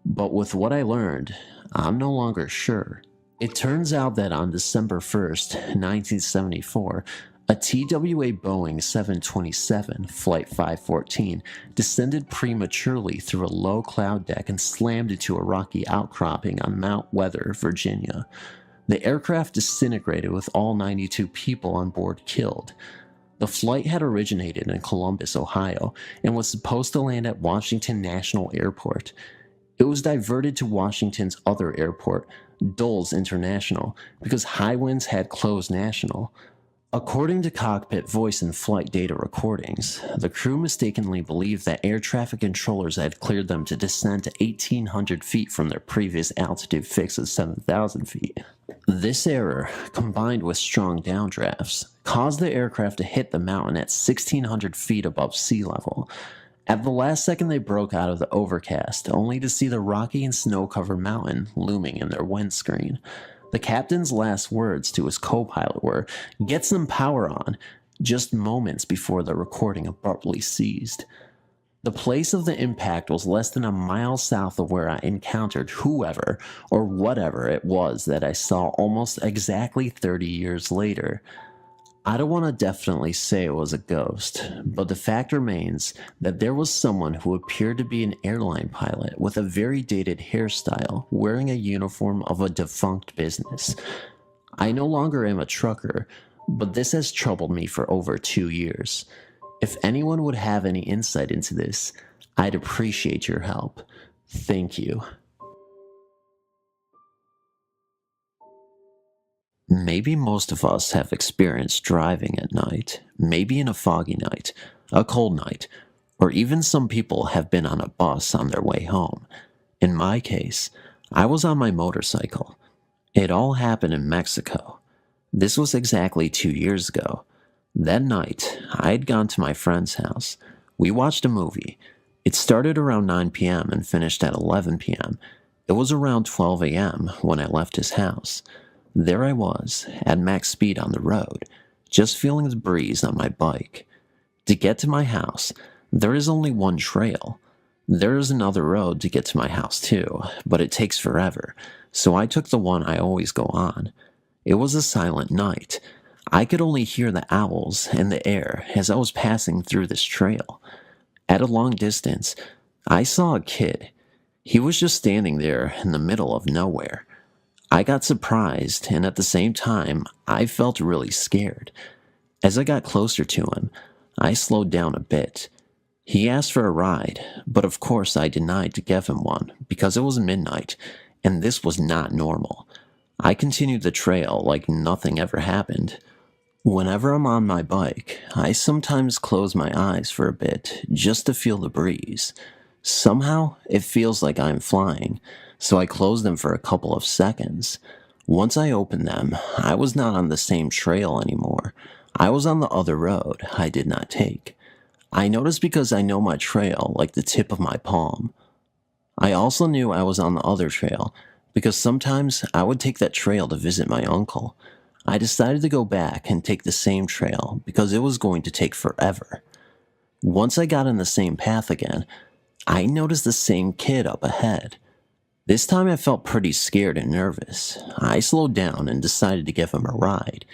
but with what I learned, I'm no longer sure. It turns out that on December 1st, 1974, a TWA Boeing 727 Flight 514 descended prematurely through a low cloud deck and slammed into a rocky outcropping on Mount Weather, Virginia. The aircraft disintegrated with all 92 people on board killed. The flight had originated in Columbus, Ohio, and was supposed to land at Washington National Airport. It was diverted to Washington's other airport, Dulles International, because high winds had closed National. According to cockpit voice and flight data recordings, the crew mistakenly believed that air traffic controllers had cleared them to descend to 1,800 feet from their previous altitude fix of 7,000 feet. This error, combined with strong downdrafts, caused the aircraft to hit the mountain at 1,600 feet above sea level. At the last second, they broke out of the overcast, only to see the rocky and snow-covered mountain looming in their windscreen. The captain's last words to his co-pilot were, "Get some power on," just moments before the recording abruptly ceased. The place of the impact was less than a mile south of where I encountered whoever or whatever it was that I saw almost exactly 30 years later. I don't want to definitely say it was a ghost, but the fact remains that there was someone who appeared to be an airline pilot with a very dated hairstyle, wearing a uniform of a defunct business. I no longer am a trucker, but this has troubled me for over 2 years. If anyone would have any insight into this, I'd appreciate your help. Thank you. Maybe most of us have experienced driving at night, maybe in a foggy night, a cold night, or even some people have been on a bus on their way home. In my case, I was on my motorcycle. It all happened in Mexico. This was exactly 2 years ago. That night, I had gone to my friend's house. We watched a movie. It started around 9 p.m. and finished at 11 p.m. It was around 12 a.m. when I left his house. There I was, at max speed on the road, just feeling the breeze on my bike. To get to my house, there is only one trail. There is another road to get to my house too, but it takes forever, so I took the one I always go on. It was a silent night. I could only hear the owls in the air as I was passing through this trail. At a long distance, I saw a kid. He was just standing there in the middle of nowhere. I got surprised, and at the same time, I felt really scared. As I got closer to him, I slowed down a bit. He asked for a ride, but of course I denied to give him one because it was midnight, and this was not normal. I continued the trail like nothing ever happened. Whenever I'm on my bike, I sometimes close my eyes for a bit just to feel the breeze. Somehow, it feels like I'm flying, so I close them for a couple of seconds. Once I opened them, I was not on the same trail anymore. I was on the other road I did not take. I noticed because I know my trail like the tip of my palm. I also knew I was on the other trail because sometimes I would take that trail to visit my uncle. I decided to go back and take the same trail because it was going to take forever. Once I got on the same path again, I noticed the same kid up ahead. This time I felt pretty scared and nervous. I slowed down and decided to give him a ride.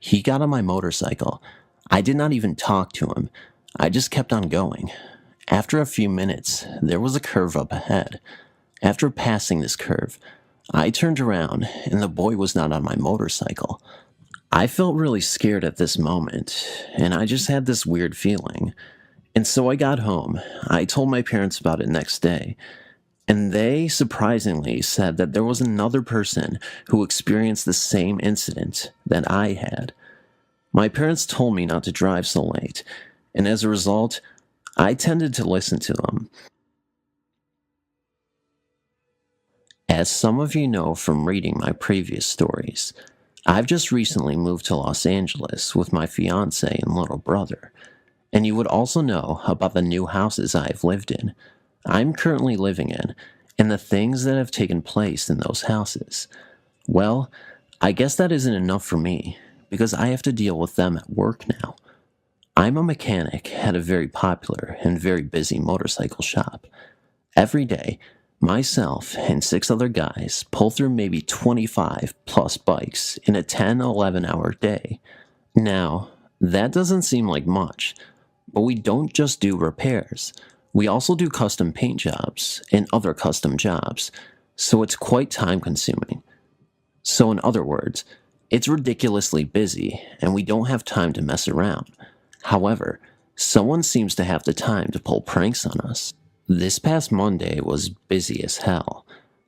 He got on my motorcycle. I did not even talk to him. I just kept on going. After a few minutes, there was a curve up ahead. After passing this curve, I turned around and the boy was not on my motorcycle. I felt really scared at this moment, and I just had this weird feeling. And so I got home. I told my parents about it next day, and they surprisingly said that there was another person who experienced the same incident that I had. My parents told me not to drive so late, and as a result, I tended to listen to them. As some of you know from reading my previous stories, I've just recently moved to Los Angeles with my fiance and little brother, and you would also know about the new houses I've lived in, I'm currently living in, and the things that have taken place in those houses. Well, I guess that isn't enough for me, because I have to deal with them at work now. I'm a mechanic at a very popular and very busy motorcycle shop. Every day, myself and 6 other guys pull through maybe 25 plus bikes in a 10-11 hour day. Now, that doesn't seem like much, but we don't just do repairs. We also do custom paint jobs and other custom jobs, so it's quite time consuming. So in other words, it's ridiculously busy and we don't have time to mess around. However, someone seems to have the time to pull pranks on us. This past Monday was busy as hell.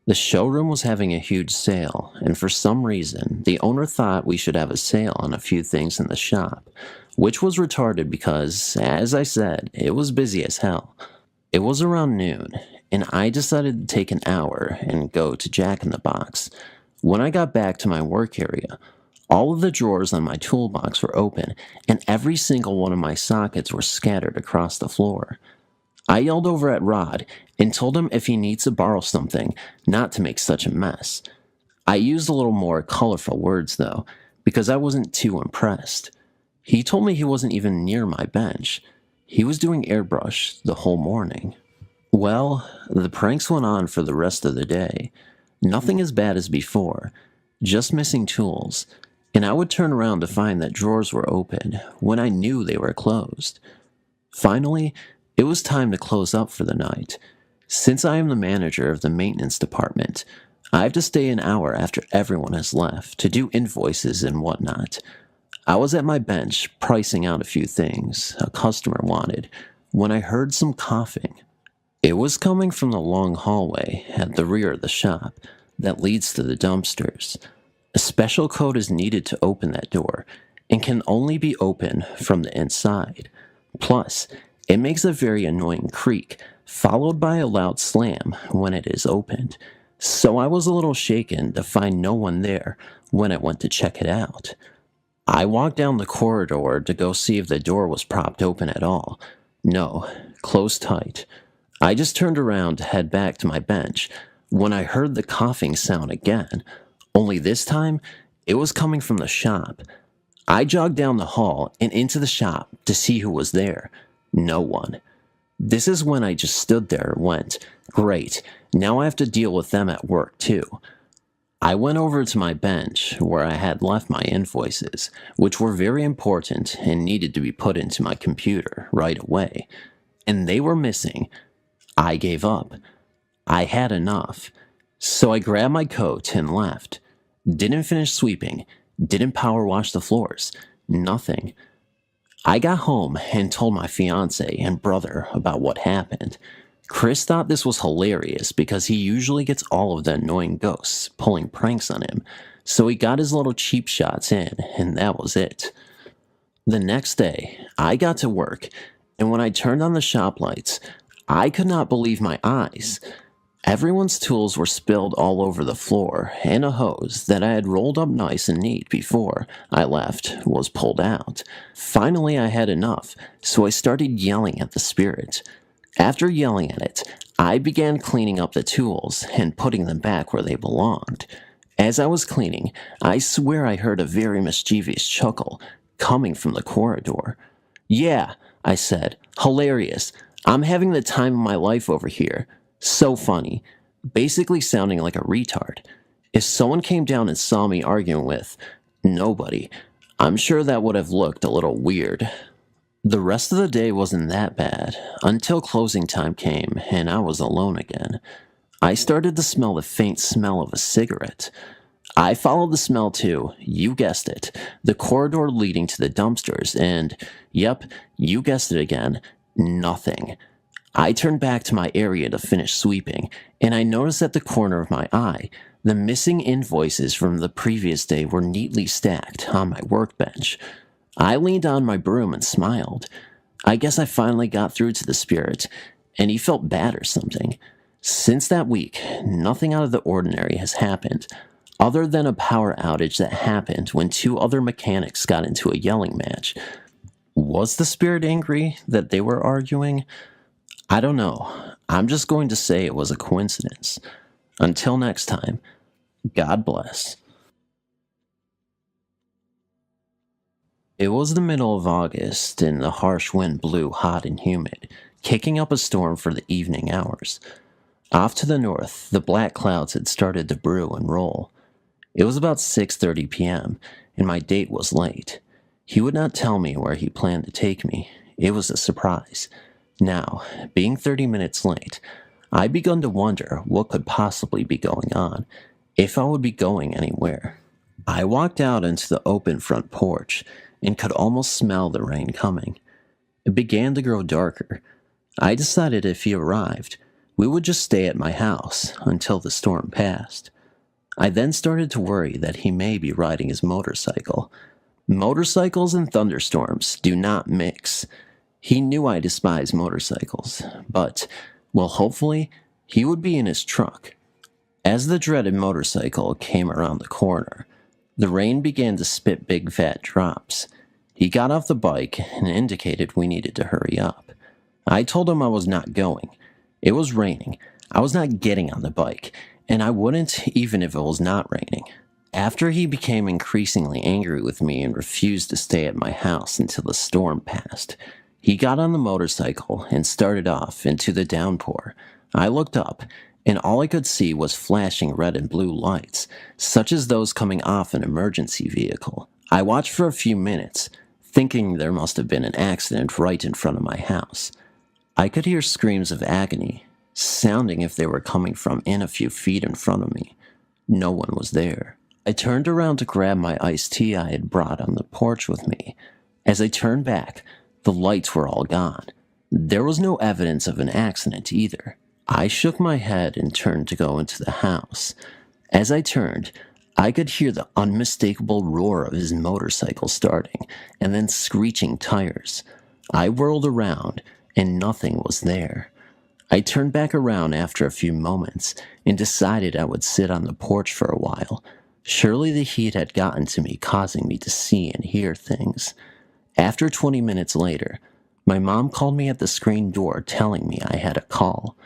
The showroom was having a huge sale, and for some reason, the owner thought we should have a sale on a few things in the shop, which was retarded because, as I said, it was busy as hell. It was around noon, and I decided to take an hour and go to Jack in the Box. When I got back to my work area, all of the drawers on my toolbox were open, and every single one of my sockets were scattered across the floor. I yelled over at Rod and told him if he needs to borrow something, not to make such a mess. I used a little more colorful words, though, because I wasn't too impressed. He told me he wasn't even near my bench. He was doing airbrush the whole morning. Well, the pranks went on for the rest of the day. Nothing as bad as before, just missing tools, and I would turn around to find that drawers were open when I knew they were closed. Finally, it was time to close up for the night. Since I am the manager of the maintenance department, I have to stay an hour after everyone has left to do invoices and whatnot. I was at my bench pricing out a few things a customer wanted when I heard some coughing. It was coming from the long hallway at the rear of the shop that leads to the dumpsters. A special code is needed to open that door and can only be opened from the inside. Plus, it makes a very annoying creak, followed by a loud slam when it is opened. So I was a little shaken to find no one there when I went to check it out. I walked down the corridor to go see if the door was propped open at all. No, closed tight. I just turned around to head back to my bench when I heard the coughing sound again, only this time it was coming from the shop. I jogged down the hall and into the shop to see who was there. No one. This is when I just stood there and went, great, now I have to deal with them at work too. I went over to my bench where I had left my invoices, which were very important and needed to be put into my computer right away. And they were missing. I gave up. I had enough. So I grabbed my coat and left. Didn't finish sweeping. Didn't power wash the floors. Nothing. I got home and told my fiance and brother about what happened. Chris thought this was hilarious because he usually gets all of the annoying ghosts pulling pranks on him, so he got his little cheap shots in, and that was it. The next day, I got to work, and when I turned on the shop lights, I could not believe my eyes. Everyone's tools were spilled all over the floor, and a hose that I had rolled up nice and neat before I left was pulled out. Finally, I had enough, so I started yelling at the spirit. After yelling at it, I began cleaning up the tools and putting them back where they belonged. As I was cleaning, I swear I heard a very mischievous chuckle coming from the corridor. "Yeah," I said, "hilarious. I'm having the time of my life over here. So funny," basically sounding like a retard. If someone came down and saw me arguing with nobody, I'm sure that would have looked a little weird. The rest of the day wasn't that bad, until closing time came and I was alone again. I started to smell the faint smell of a cigarette. I followed the smell to, you guessed it, the corridor leading to the dumpsters, and, yep, you guessed it again, nothing. I turned back to my area to finish sweeping, and I noticed at the corner of my eye, the missing invoices from the previous day were neatly stacked on my workbench. I leaned on my broom and smiled. I guess I finally got through to the spirit, and he felt bad or something. Since that week, nothing out of the ordinary has happened, other than a power outage that happened when two other mechanics got into a yelling match. Was the spirit angry that they were arguing? I don't know. I'm just going to say it was a coincidence. Until next time, God bless. It was the middle of August, and the harsh wind blew hot and humid, kicking up a storm for the evening hours. Off to the north, the black clouds had started to brew and roll. It was about 6:30 p.m., and my date was late. He would not tell me where he planned to take me. It was a surprise. Now, being 30 minutes late, I begun to wonder what could possibly be going on, if I would be going anywhere. I walked out into the open front porch and could almost smell the rain coming. It began to grow darker. I decided if he arrived, we would just stay at my house until the storm passed. I then started to worry that he may be riding his motorcycle. Motorcycles and thunderstorms do not mix. He knew I despise motorcycles, but, well, hopefully, he would be in his truck. As the dreaded motorcycle came around the corner, the rain began to spit big fat drops. He got off the bike and indicated we needed to hurry up. I told him I was not going. It was raining. I was not getting on the bike, and I wouldn't even if it was not raining. After he became increasingly angry with me and refused to stay at my house until the storm passed, he got on the motorcycle and started off into the downpour. I looked up, and all I could see was flashing red and blue lights, such as those coming off an emergency vehicle. I watched for a few minutes, thinking there must have been an accident right in front of my house. I could hear screams of agony, sounding if they were coming from a few feet in front of me. No one was there. I turned around to grab my iced tea I had brought on the porch with me. As I turned back, the lights were all gone. There was no evidence of an accident either. I shook my head and turned to go into the house. As I turned, I could hear the unmistakable roar of his motorcycle starting and then screeching tires. I whirled around, and nothing was there. I turned back around after a few moments and decided I would sit on the porch for a while. Surely the heat had gotten to me, causing me to see and hear things. After 20 minutes later, my mom called me at the screen door telling me I had a call.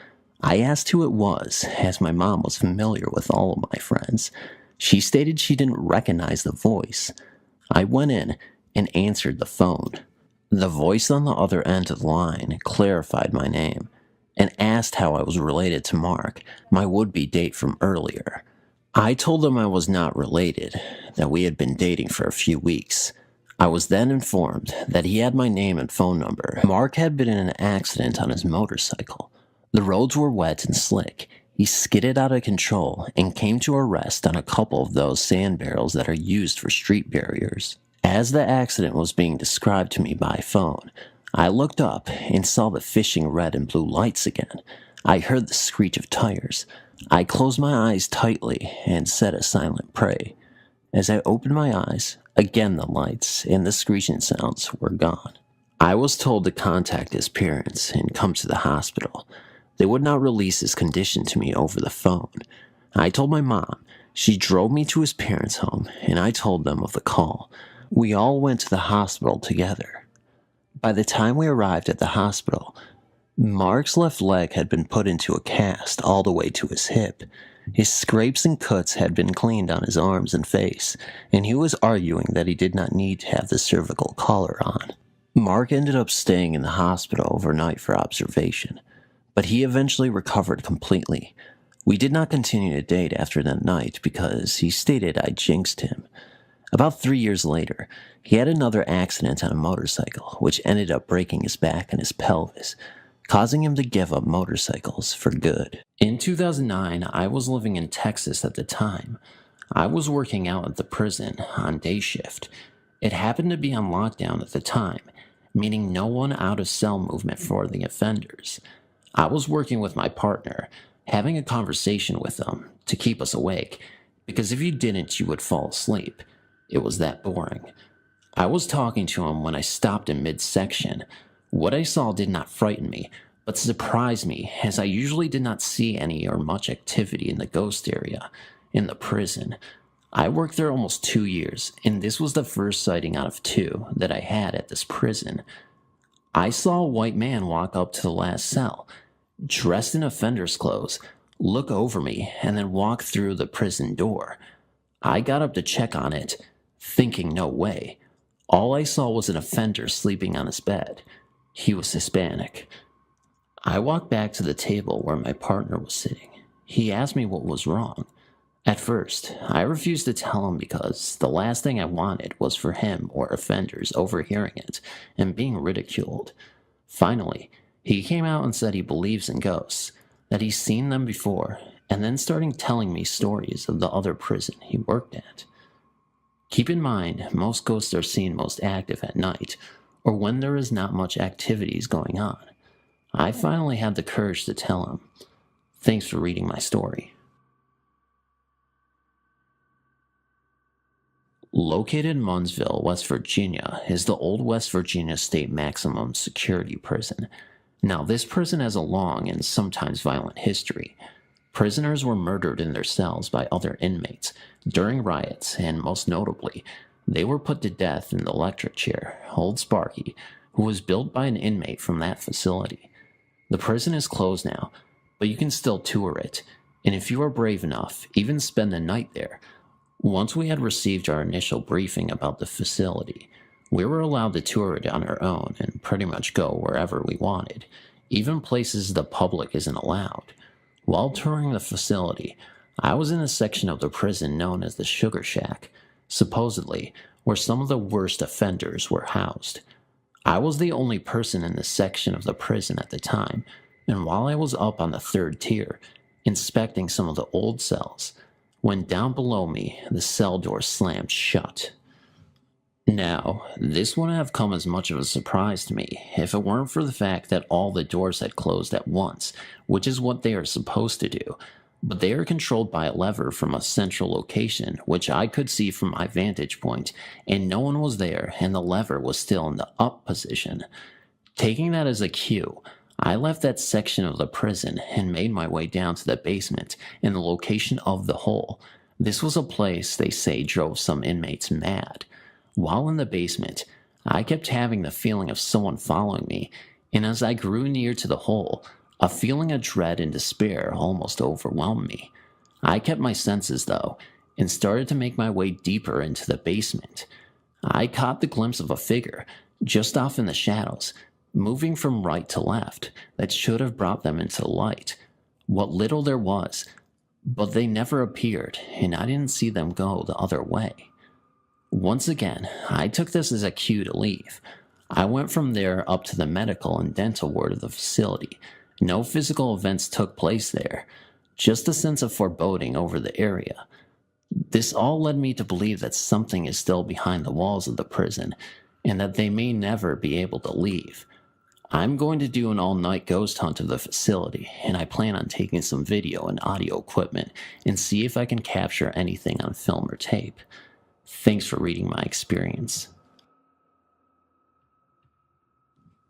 I asked who it was, as my mom was familiar with all of my friends. She stated she didn't recognize the voice. I went in and answered the phone. The voice on the other end of the line clarified my name and asked how I was related to Mark, my would-be date from earlier. I told him I was not related, that we had been dating for a few weeks. I was then informed that he had my name and phone number. Mark had been in an accident on his motorcycle. The roads were wet and slick. He skidded out of control and came to a rest on a couple of those sand barrels that are used for street barriers. As the accident was being described to me by phone, I looked up and saw the flashing red and blue lights again. I heard the screech of tires. I closed my eyes tightly and said a silent prayer. As I opened my eyes, again the lights and the screeching sounds were gone. I was told to contact his parents and come to the hospital. They would not release his condition to me over the phone. I told my mom. She drove me to his parents' home, and I told them of the call. We all went to the hospital together. By the time we arrived at the hospital, Mark's left leg had been put into a cast all the way to his hip. His scrapes and cuts had been cleaned on his arms and face, and he was arguing that he did not need to have the cervical collar on. Mark ended up staying in the hospital overnight for observation, but he eventually recovered completely. We did not continue to date after that night because he stated I jinxed him. About 3 years later, he had another accident on a motorcycle, which ended up breaking his back and his pelvis, causing him to give up motorcycles for good. In 2009, I was living in Texas at the time. I was working out at the prison on day shift. It happened to be on lockdown at the time, meaning no one out of cell movement for the offenders. I was working with my partner, having a conversation with them to keep us awake, because if you didn't, you would fall asleep. It was that boring. I was talking to him when I stopped in midsection. What I saw did not frighten me, but surprised me, as I usually did not see any or much activity in the ghost area in the prison. I worked there almost 2 years, and this was the first sighting out of 2 that I had at this prison. I saw a white man walk up to the last cell, dressed in offender's clothes, look over me, and then walk through the prison door. I got up to check on it, thinking no way. All I saw was an offender sleeping on his bed. He was Hispanic. I walked back to the table where my partner was sitting. He asked me what was wrong. At first, I refused to tell him because the last thing I wanted was for him or offenders overhearing it and being ridiculed. Finally, he came out and said he believes in ghosts, that he's seen them before, and then started telling me stories of the other prison he worked at. Keep in mind, most ghosts are seen most active at night, or when there is not much activities going on. I finally had the courage to tell him. Thanks for reading my story. Located in Munnsville, West Virginia, is the old West Virginia State Maximum Security Prison. Now, this prison has a long and sometimes violent history. Prisoners were murdered in their cells by other inmates during riots, and most notably, they were put to death in the electric chair, Old Sparky, who was built by an inmate from that facility. The prison is closed now, but you can still tour it, and if you are brave enough, even spend the night there. Once we had received our initial briefing about the facility, we were allowed to tour it on our own and pretty much go wherever we wanted, even places the public isn't allowed. While touring the facility, I was in a section of the prison known as the Sugar Shack, supposedly where some of the worst offenders were housed. I was the only person in this section of the prison at the time, and while I was up on the 3rd tier, inspecting some of the old cells, when down below me, the cell door slammed shut. Now, this wouldn't have come as much of a surprise to me if it weren't for the fact that all the doors had closed at once, which is what they are supposed to do, but they are controlled by a lever from a central location, which I could see from my vantage point, and no one was there, and the lever was still in the up position. Taking that as a cue, I left that section of the prison and made my way down to the basement in the location of the hole. This was a place they say drove some inmates mad. While in the basement, I kept having the feeling of someone following me, and as I grew near to the hole, a feeling of dread and despair almost overwhelmed me. I kept my senses, though, and started to make my way deeper into the basement. I caught the glimpse of a figure, just off in the shadows, moving from right to left, that should have brought them into the light. What little there was, but they never appeared, and I didn't see them go the other way. Once again, I took this as a cue to leave. I went from there up to the medical and dental ward of the facility. No physical events took place there, just a sense of foreboding over the area. This all led me to believe that something is still behind the walls of the prison and that they may never be able to leave. I'm going to do an all-night ghost hunt of the facility, and I plan on taking some video and audio equipment and see if I can capture anything on film or tape. Thanks for reading my experience.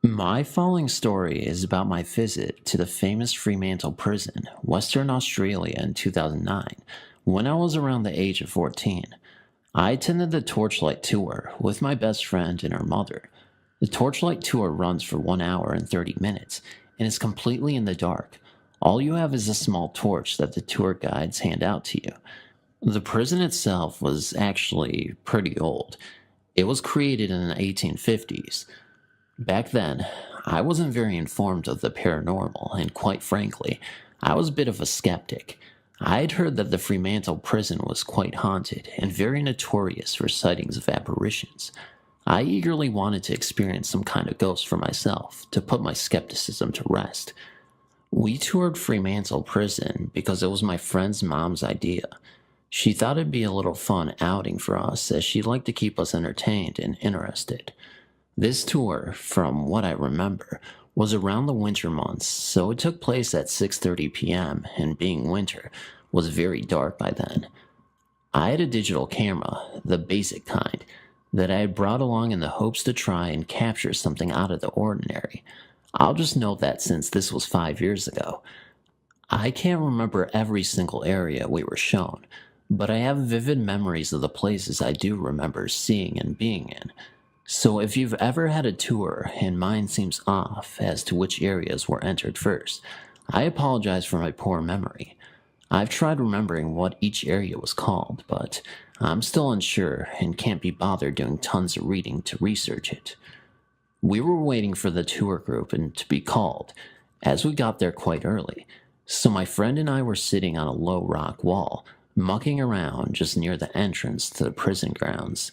My following story is about my visit to the famous Fremantle prison, Western Australia in 2009, when I was around the age of 14. I attended the Torchlight Tour with my best friend and her mother. The Torchlight Tour runs for 1 hour and 30 minutes and is completely in the dark. All you have is a small torch that the tour guides hand out to you. The prison itself was actually pretty old. It was created in the 1850s. Back then, I wasn't very informed of the paranormal, and quite frankly, I was a bit of a skeptic. I had heard that the Fremantle prison was quite haunted and very notorious for sightings of apparitions. I eagerly wanted to experience some kind of ghost for myself to put my skepticism to rest. We toured Fremantle prison because it was my friend's mom's idea. She thought it'd be a little fun outing for us, as she'd like to keep us entertained and interested. This tour, from what I remember, was around the winter months, so it took place at 6:30 p.m., and being winter, was very dark by then. I had a digital camera, the basic kind, that I had brought along in the hopes to try and capture something out of the ordinary. I'll just note that since this was 5 years ago, I can't remember every single area we were shown, but I have vivid memories of the places I do remember seeing and being in. So if you've ever had a tour and mine seems off as to which areas were entered first, I apologize for my poor memory. I've tried remembering what each area was called, but I'm still unsure and can't be bothered doing tons of reading to research it. We were waiting for the tour group and to be called, as we got there quite early, so my friend and I were sitting on a low rock wall, mucking around just near the entrance to the prison grounds.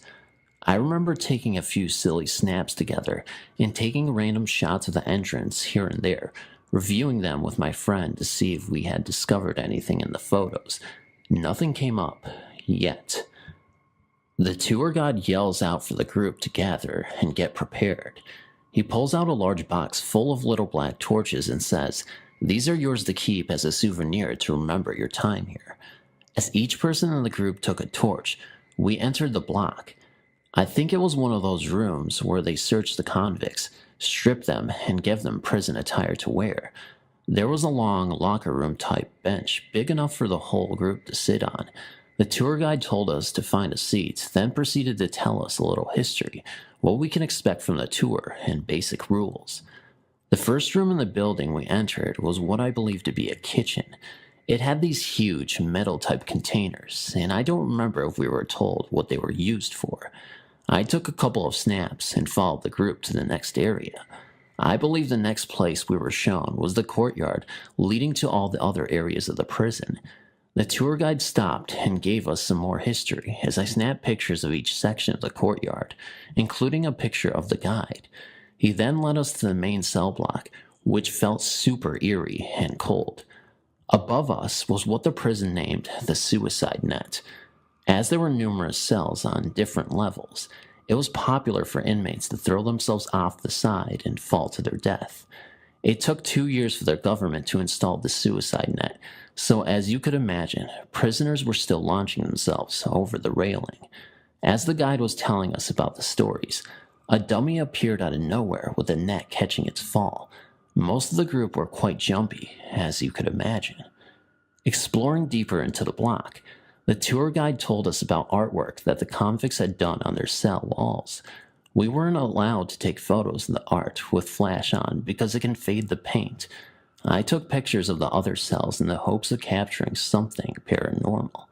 I remember taking a few silly snaps together and taking random shots of the entrance here and there, reviewing them with my friend to see if we had discovered anything in the photos. Nothing came up, yet. The tour guide yells out for the group to gather and get prepared. He pulls out a large box full of little black torches and says, "These are yours to keep as a souvenir to remember your time here." As each person in the group took a torch, we entered the block. I think it was one of those rooms where they search the convicts, strip them, and give them prison attire to wear. There was a long locker room type bench, big enough for the whole group to sit on. The tour guide told us to find a seat, then proceeded to tell us a little history, what we can expect from the tour, and basic rules. The first room in the building we entered was what I believe to be a kitchen. It had these huge metal type containers, and I don't remember if we were told what they were used for. I took a couple of snaps and followed the group to the next area. I believe the next place we were shown was the courtyard leading to all the other areas of the prison. The tour guide stopped and gave us some more history as I snapped pictures of each section of the courtyard, including a picture of the guide. He then led us to the main cell block, which felt super eerie and cold. Above us was what the prison named the suicide net. As there were numerous cells on different levels, it was popular for inmates to throw themselves off the side and fall to their death. It took 2 years for their government to install the suicide net, so as you could imagine, prisoners were still launching themselves over the railing. As the guide was telling us about the stories, a dummy appeared out of nowhere with a net catching its fall. Most of the group were quite jumpy, as you could imagine. Exploring deeper into the block, the tour guide told us about artwork that the convicts had done on their cell walls. We weren't allowed to take photos of the art with flash on because it can fade the paint. I took pictures of the other cells in the hopes of capturing something paranormal.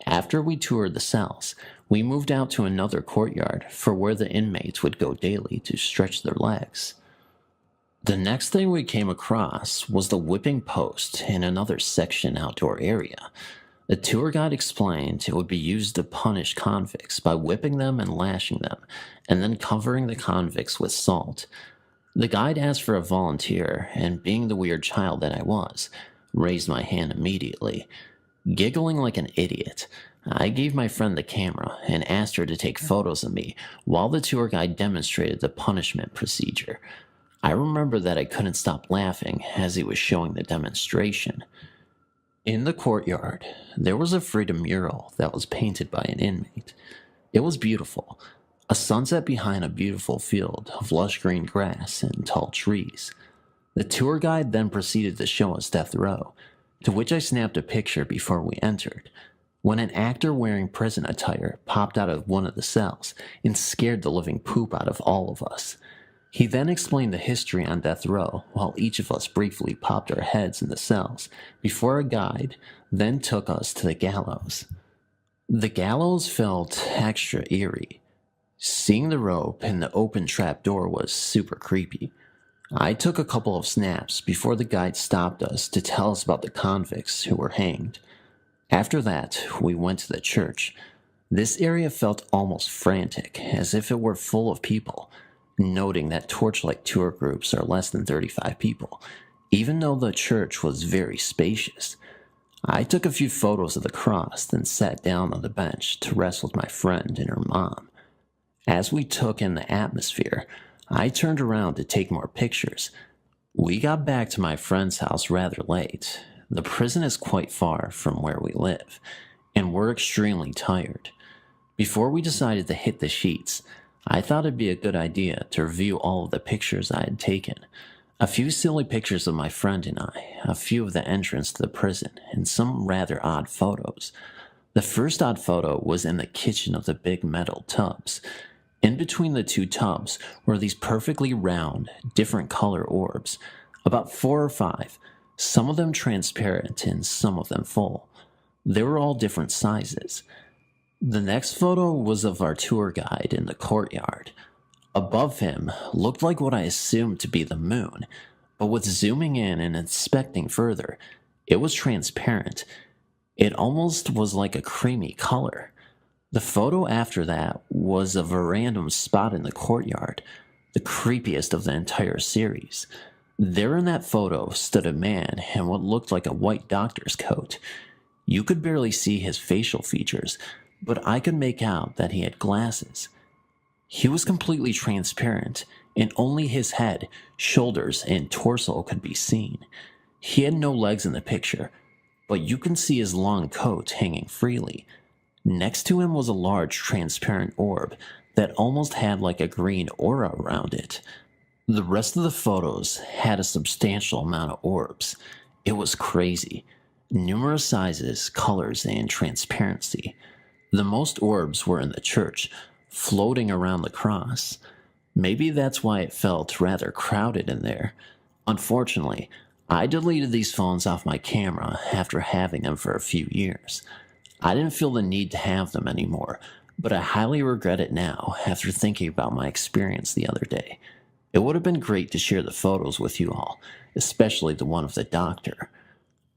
After we toured the cells, we moved out to another courtyard for where the inmates would go daily to stretch their legs. The next thing we came across was the whipping post in another section outdoor area. The tour guide explained it would be used to punish convicts by whipping them and lashing them, and then covering the convicts with salt. The guide asked for a volunteer, and being the weird child that I was, raised my hand immediately. Giggling like an idiot, I gave my friend the camera and asked her to take photos of me while the tour guide demonstrated the punishment procedure. I remember that I couldn't stop laughing as he was showing the demonstration. In the courtyard, there was a freedom mural that was painted by an inmate. It was beautiful, a sunset behind a beautiful field of lush green grass and tall trees. The tour guide then proceeded to show us death row, to which I snapped a picture before we entered, when an actor wearing prison attire popped out of one of the cells and scared the living poop out of all of us. He then explained the history on death row while each of us briefly popped our heads in the cells before a guide then took us to the gallows. The gallows felt extra eerie. Seeing the rope and the open trap door was super creepy. I took a couple of snaps before the guide stopped us to tell us about the convicts who were hanged. After that, we went to the church. This area felt almost frantic, as if it were full of people, noting that torchlight tour groups are less than 35 people, even though the church was very spacious. I took a few photos of the cross, then sat down on the bench to rest with my friend and her mom. As we took in the atmosphere, I turned around to take more pictures. We got back to my friend's house rather late. The prison is quite far from where we live, and we're extremely tired. Before we decided to hit the sheets, I thought it'd be a good idea to review all of the pictures I had taken. A few silly pictures of my friend and I, a few of the entrance to the prison, and some rather odd photos. The first odd photo was in the kitchen of the big metal tubs. In between the two tubs were these perfectly round, different color orbs, about 4 or 5, some of them transparent and some of them full. They were all different sizes. The next photo was of our tour guide in the courtyard. Above him looked like what I assumed to be the moon, but with zooming in and inspecting further, it was transparent. It almost was like a creamy color. The photo after that was of a random spot in the courtyard, the creepiest of the entire series. There in that photo stood a man in what looked like a white doctor's coat. You could barely see his facial features, but I could make out that he had glasses. He was completely transparent, and only his head, shoulders, and torso could be seen. He had no legs in the picture, but you can see his long coat hanging freely. Next to him was a large transparent orb that almost had like a green aura around it. The rest of the photos had a substantial amount of orbs. It was crazy. Numerous sizes, colors, and transparency. The most orbs were in the church, floating around the cross. Maybe that's why it felt rather crowded in there. Unfortunately, I deleted these phones off my camera after having them for a few years. I didn't feel the need to have them anymore, but I highly regret it now after thinking about my experience the other day. It would have been great to share the photos with you all, especially the one of the doctor.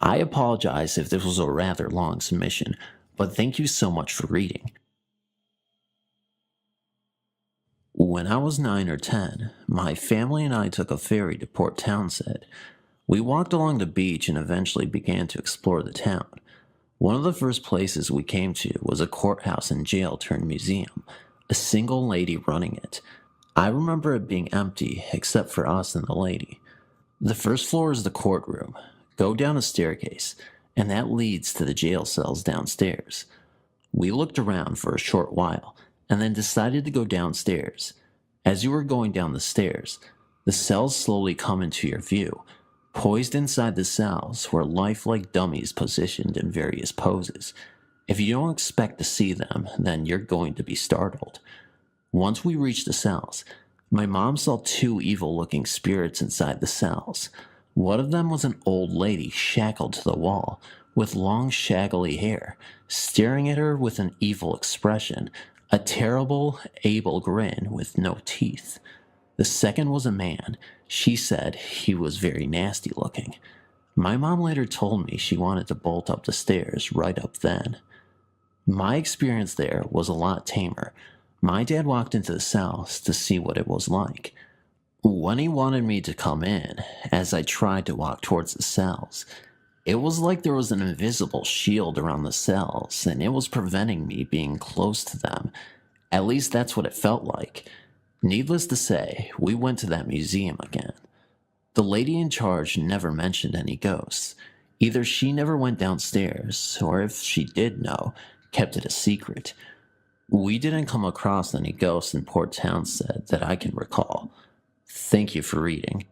I apologize if this was a rather long submission, but thank you so much for reading. When I was 9 or 10, my family and I took a ferry to Port Townsend. We walked along the beach and eventually began to explore the town. One of the first places we came to was a courthouse and jail turned museum, a single lady running it. I remember it being empty except for us and the lady. The first floor is the courtroom. Go down a staircase, and that leads to the jail cells downstairs. We looked around for a short while, and then decided to go downstairs. As you were going down the stairs, the cells slowly come into your view. Poised inside the cells were lifelike dummies positioned in various poses. If you don't expect to see them, then you're going to be startled. Once we reached the cells, my mom saw 2 evil-looking spirits inside the cells. One of them was an old lady shackled to the wall, with long shaggly hair, staring at her with an evil expression, a terrible, able grin with no teeth. The second was a man. She said he was very nasty looking. My mom later told me she wanted to bolt up the stairs right up then. My experience there was a lot tamer. My dad walked into the cells to see what it was like. When he wanted me to come in, as I tried to walk towards the cells, It was like there was an invisible shield around the cells, and it was preventing me being close to them. At least that's what it felt like. Needless to say, we went to that museum again. The lady in charge never mentioned any ghosts. Either she never went downstairs, or if she did know, kept it a secret. We didn't come across any ghosts in Port Townsend that I can recall. Thank you for reading.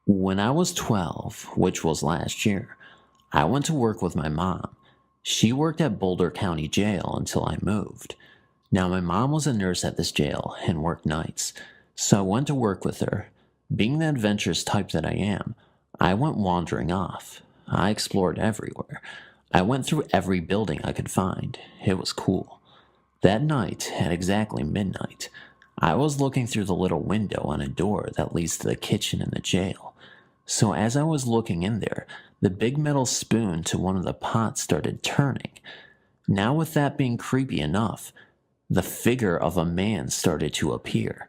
When I was 12, which was last year, I went to work with my mom. She worked at Boulder County Jail until I moved. Now, my mom was a nurse at this jail and worked nights, so I went to work with her. Being the adventurous type that I am, I went wandering off. I explored everywhere. I went through every building I could find. It was cool. That night, at exactly midnight, I was looking through the little window on a door that leads to the kitchen in the jail. So as I was looking in there, the big metal spoon to one of the pots started turning. Now, with that being creepy enough, the figure of a man started to appear,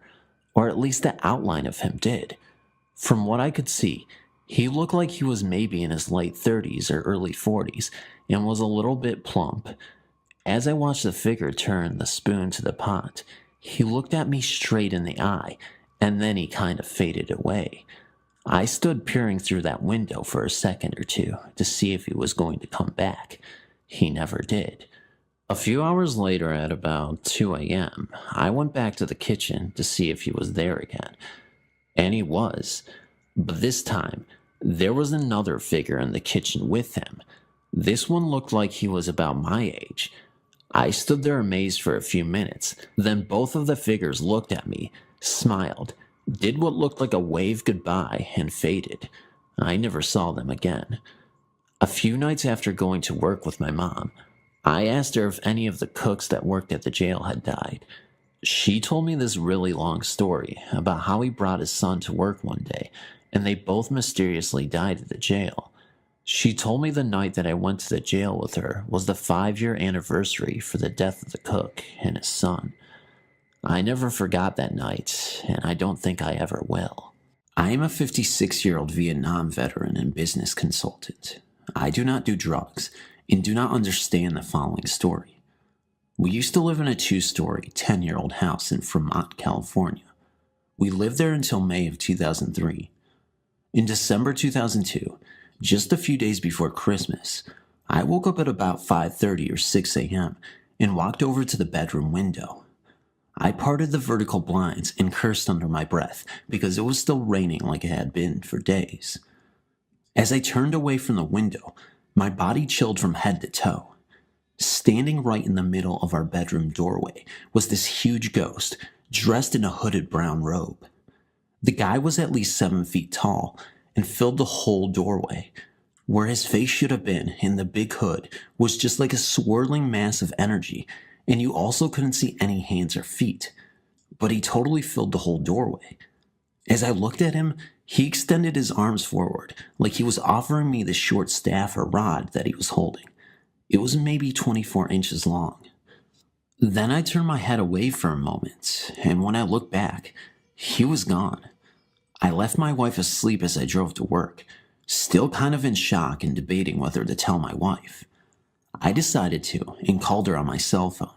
or at least the outline of him did. From what I could see, he looked like he was maybe in his late 30s or early 40s and was a little bit plump. As I watched the figure turn the spoon to the pot, he looked at me straight in the eye, and then he kind of faded away. I stood peering through that window for a second or two to see if he was going to come back. He never did. A few hours later, at about 2 a.m., I went back to the kitchen to see if he was there again. And he was. But this time, there was another figure in the kitchen with him. This one looked like he was about my age. I stood there amazed for a few minutes. Then both of the figures looked at me, smiled, did what looked like a wave goodbye, and faded. I never saw them again. A few nights after going to work with my mom, I asked her if any of the cooks that worked at the jail had died. She told me this really long story about how he brought his son to work one day, and they both mysteriously died at the jail. She told me the night that I went to the jail with her was the 5-year anniversary for the death of the cook and his son. I never forgot that night, and I don't think I ever will. I am a 56-year-old Vietnam veteran and business consultant. I do not do drugs and do not understand the following story. We used to live in a 2-story, 10-year-old house in Fremont, California. We lived there until May of 2003. In December 2002, just a few days before Christmas, I woke up at about 5:30 or 6 a.m. and walked over to the bedroom window. I parted the vertical blinds and cursed under my breath because it was still raining like it had been for days. As I turned away from the window, my body chilled from head to toe. Standing right in the middle of our bedroom doorway was this huge ghost, dressed in a hooded brown robe. The guy was at least 7 feet tall and filled the whole doorway. Where his face should have been in the big hood was just like a swirling mass of energy, and you also couldn't see any hands or feet. But he totally filled the whole doorway. As I looked at him, he extended his arms forward like he was offering me the short staff or rod that he was holding. It was maybe 24 inches long. Then I turned my head away for a moment, and when I looked back, he was gone. I left my wife asleep as I drove to work, still kind of in shock and debating whether to tell my wife. I decided to and called her on my cell phone.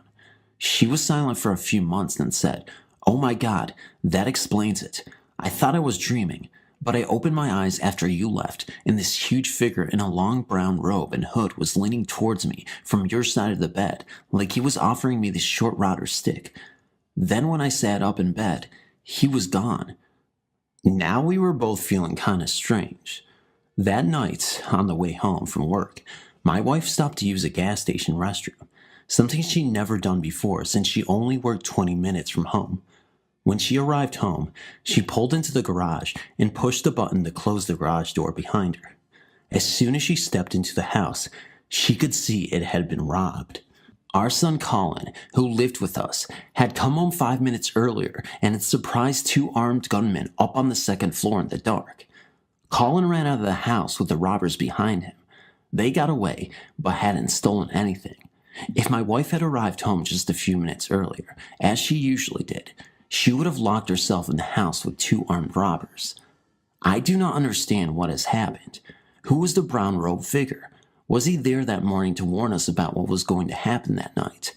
She was silent for a few months, then said, "Oh my God, that explains it. I thought I was dreaming, but I opened my eyes after you left, and this huge figure in a long brown robe and hood was leaning towards me from your side of the bed, like he was offering me this short rod or stick. Then when I sat up in bed, he was gone." Now we were both feeling kind of strange. That night, on the way home from work, my wife stopped to use a gas station restroom, something she'd never done before since she only worked 20 minutes from home. When she arrived home, she pulled into the garage and pushed the button to close the garage door behind her. As soon as she stepped into the house, she could see it had been robbed. Our son Colin, who lived with us, had come home 5 minutes earlier and had surprised 2 armed gunmen up on the 2nd floor in the dark. Colin ran out of the house with the robbers behind him. They got away, but hadn't stolen anything. If my wife had arrived home just a few minutes earlier, as she usually did, she would have locked herself in the house with 2 armed robbers. I do not understand what has happened. Who was the brown robe figure? Was he there that morning to warn us about what was going to happen that night?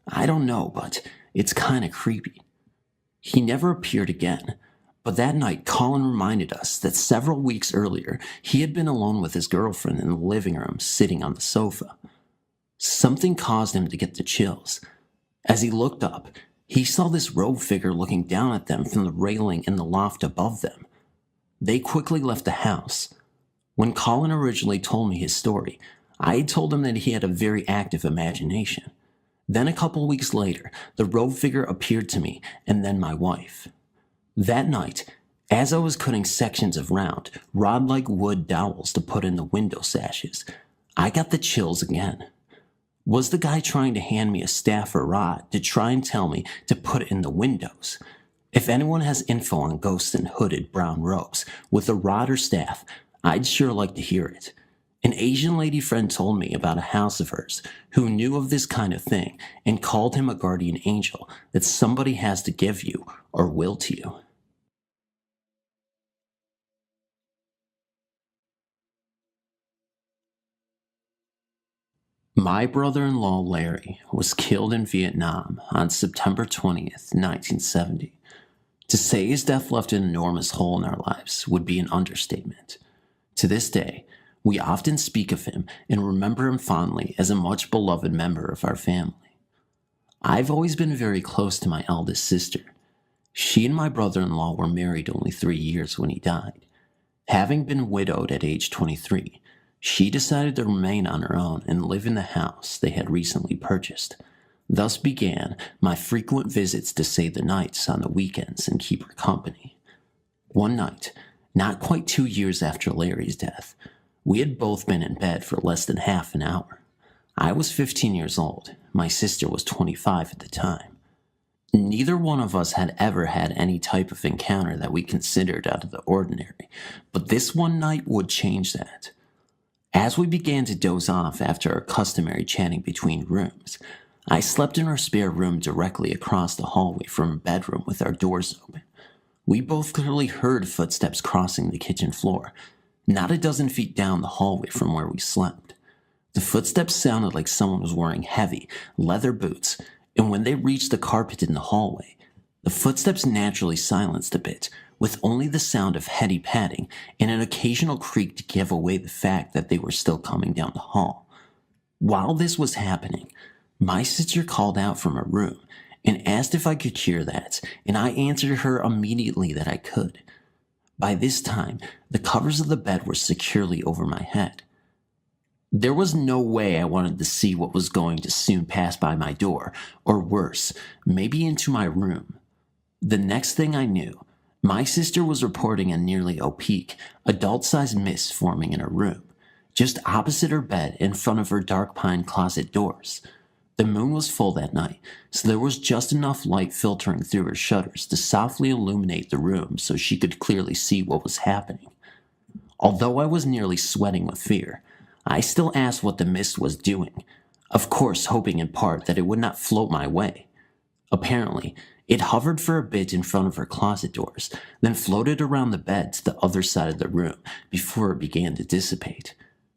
I don't know, but it's kind of creepy. He never appeared again, but that night Colin reminded us that several weeks earlier he had been alone with his girlfriend in the living room sitting on the sofa. Something caused him to get the chills. As he looked up, he saw this robed figure looking down at them from the railing in the loft above them. They quickly left the house. When Colin originally told me his story, I had told him that he had a very active imagination. Then a couple weeks later, the robed figure appeared to me and then my wife. That night, as I was cutting sections of round, rod-like wood dowels to put in the window sashes, I got the chills again. Was the guy trying to hand me a staff or rod to try and tell me to put it in the windows? If anyone has info on ghosts in hooded brown robes with a rod or staff, I'd sure like to hear it. An Asian lady friend told me about a house of hers who knew of this kind of thing and called him a guardian angel that somebody has to give you or will to you. My brother-in-law Larry was killed in Vietnam on September 20th, 1970. To say his death left an enormous hole in our lives would be an understatement. To this day, we often speak of him and remember him fondly as a much beloved member of our family. I've always been very close to my eldest sister. She and my brother-in-law were married only 3 years when he died. Having been widowed at age 23, she decided to remain on her own and live in the house they had recently purchased. Thus began my frequent visits to stay the nights on the weekends and keep her company. One night, not quite 2 years after Larry's death, we had both been in bed for less than half an hour. I was 15 years old. My sister was 25 at the time. Neither one of us had ever had any type of encounter that we considered out of the ordinary, but this one night would change that. As we began to doze off after our customary chatting between rooms, I slept in our spare room directly across the hallway from a bedroom with our doors open. We both clearly heard footsteps crossing the kitchen floor, not a dozen feet down the hallway from where we slept. The footsteps sounded like someone was wearing heavy, leather boots, and when they reached the carpet in the hallway, the footsteps naturally silenced a bit, with only the sound of heady padding and an occasional creak to give away the fact that they were still coming down the hall. While this was happening, my sister called out from her room and asked if I could hear that, and I answered her immediately that I could. By this time, the covers of the bed were securely over my head. There was no way I wanted to see what was going to soon pass by my door, or worse, maybe into my room. The next thing I knew, my sister was reporting a nearly opaque, adult-sized mist forming in her room, just opposite her bed in front of her dark pine closet doors. The moon was full that night, so there was just enough light filtering through her shutters to softly illuminate the room so she could clearly see what was happening. Although I was nearly sweating with fear, I still asked what the mist was doing, of course hoping in part that it would not float my way. Apparently, it hovered for a bit in front of her closet doors, then floated around the bed to the other side of the room before it began to dissipate.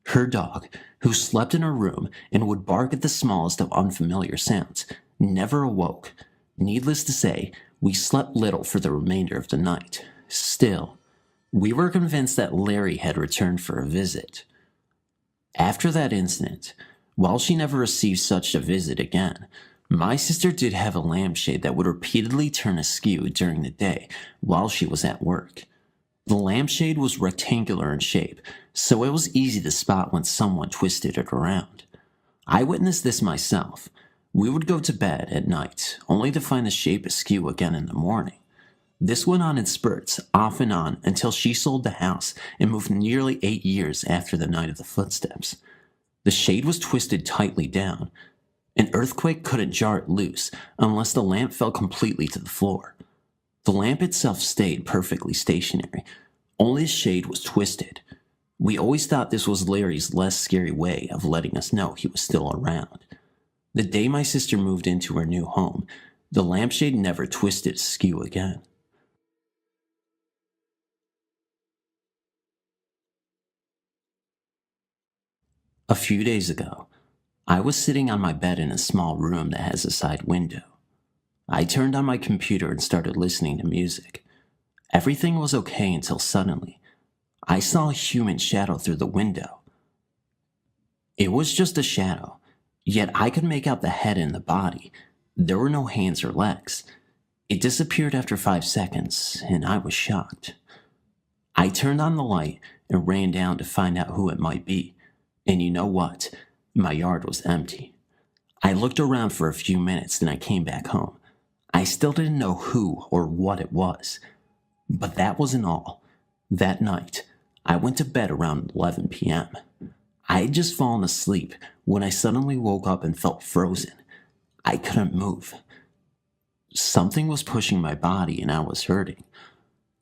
Her dog, who slept in her room and would bark at the smallest of unfamiliar sounds, never awoke. Needless to say, we slept little for the remainder of the night. Still, we were convinced that Larry had returned for a visit. After that incident, while she never received such a visit again, my sister did have a lampshade that would repeatedly turn askew during the day while she was at work. The lampshade was rectangular in shape, so it was easy to spot when someone twisted it around. I witnessed this myself. We would go to bed at night, only to find the shape askew again in the morning. This went on in spurts, off and on, until she sold the house and moved nearly 8 years after the night of the footsteps. The shade was twisted tightly down. An earthquake couldn't jar it loose unless the lamp fell completely to the floor. The lamp itself stayed perfectly stationary, only the shade was twisted. We always thought this was Larry's less scary way of letting us know he was still around. The day my sister moved into her new home, the lampshade never twisted askew again. A few days ago, I was sitting on my bed in a small room that has a side window. I turned on my computer and started listening to music. Everything was okay until suddenly, I saw a human shadow through the window. It was just a shadow, yet I could make out the head and the body. There were no hands or legs. It disappeared after 5 seconds, and I was shocked. I turned on the light and ran down to find out who it might be. And you know what? My yard was empty. I looked around for a few minutes, then I came back home. I still didn't know who or what it was. But that wasn't all. That night, I went to bed around 11 p.m. I had just fallen asleep when I suddenly woke up and felt frozen. I couldn't move. Something was pushing my body and I was hurting.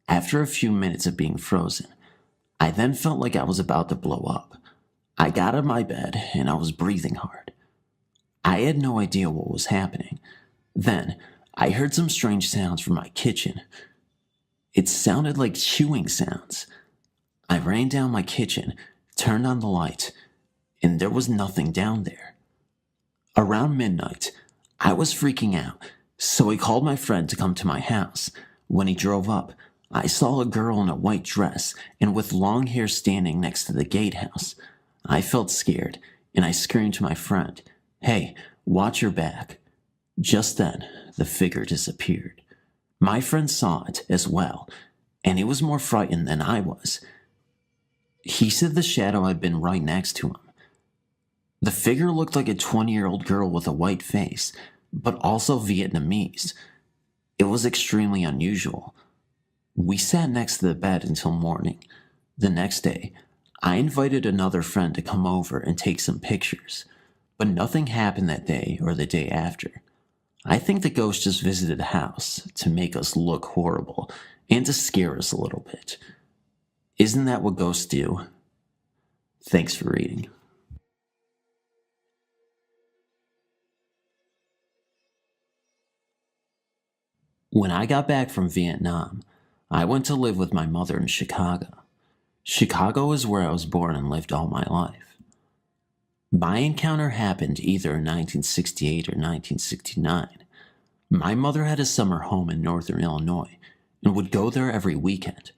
After a few minutes of being frozen, I then felt like I was about to blow up. I got out of my bed and I was breathing hard. I had no idea what was happening. Then, I heard some strange sounds from my kitchen. It sounded like chewing sounds. I ran down my kitchen, turned on the light, and there was nothing down there. Around midnight, I was freaking out, so I called my friend to come to my house. When he drove up, I saw a girl in a white dress and with long hair standing next to the gatehouse. I felt scared, and I screamed to my friend, "Hey, watch your back." Just then, the figure disappeared. My friend saw it as well, and he was more frightened than I was. He said the shadow had been right next to him. The figure looked like a 20-year-old girl with a white face, but also Vietnamese. It was extremely unusual. We sat next to the bed until morning. The next day, I invited another friend to come over and take some pictures, but nothing happened that day or the day after. I think the ghost just visited the house to make us look horrible and to scare us a little bit. Isn't that what ghosts do? Thanks for reading. When I got back from Vietnam, I went to live with my mother in Chicago. Chicago is where I was born and lived all my life. My encounter happened either in 1968 or 1969. My mother had a summer home in northern Illinois and would go there every weekend.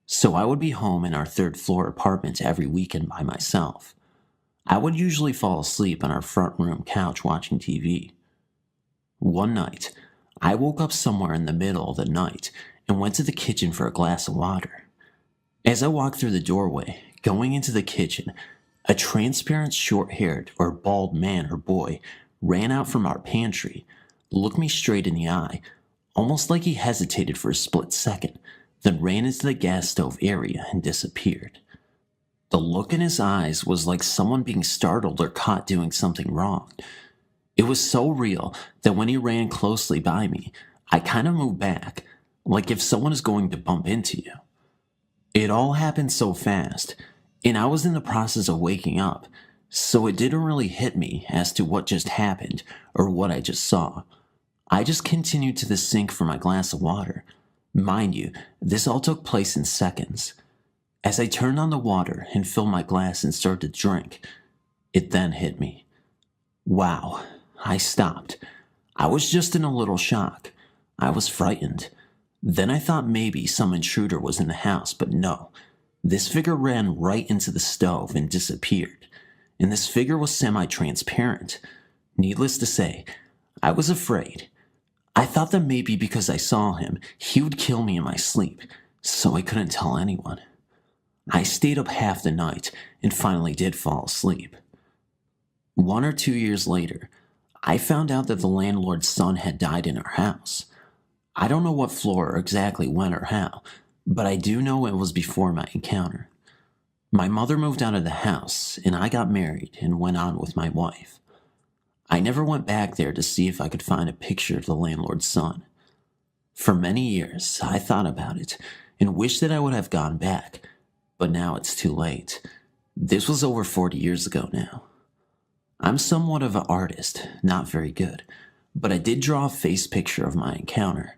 So I would be home in our third-floor apartment every weekend by myself. I would usually fall asleep on our front room couch watching TV. One night, I woke up somewhere in the middle of the night and went to the kitchen for a glass of water. As I walked through the doorway, going into the kitchen, a transparent short-haired or bald man or boy ran out from our pantry, looked me straight in the eye, almost like he hesitated for a split second, then ran into the gas stove area and disappeared. The look in his eyes was like someone being startled or caught doing something wrong. It was so real that when he ran closely by me, I kind of moved back, like if someone is going to bump into you. It all happened so fast, and I was in the process of waking up, so it didn't really hit me as to what just happened or what I just saw. I just continued to the sink for my glass of water. Mind you, this all took place in seconds. As I turned on the water and filled my glass and started to drink, it then hit me. Wow, I stopped. I was just in a little shock. I was frightened. Then I thought maybe some intruder was in the house, but no. This figure ran right into the stove and disappeared. And this figure was semi-transparent. Needless to say, I was afraid. I thought that maybe because I saw him, he would kill me in my sleep, so I couldn't tell anyone. I stayed up half the night and finally did fall asleep. 1 or 2 years later, I found out that the landlord's son had died in our house. I don't know what floor or exactly when or how, but I do know it was before my encounter. My mother moved out of the house, and I got married and went on with my wife. I never went back there to see if I could find a picture of the landlord's son. For many years, I thought about it and wished that I would have gone back, but now it's too late. This was over 40 years ago now. I'm somewhat of an artist, not very good, but I did draw a face picture of my encounter.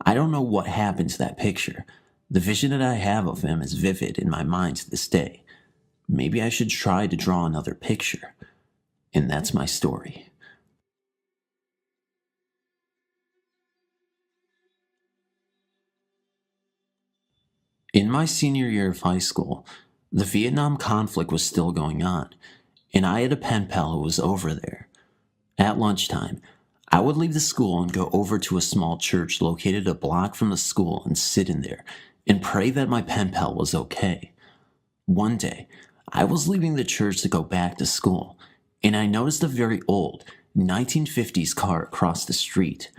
I don't know what happened to that picture. The vision that I have of him is vivid in my mind to this day. maybe I should try to draw another picture. And that's my story. In my senior year of high school, the Vietnam conflict was still going on, and I had a pen pal who was over there. At lunchtime, I would leave the school and go over to a small church located a block from the school and sit in there and pray that my pen pal was okay. One day, I was leaving the church to go back to school, and I noticed a very old 1950s car across the street.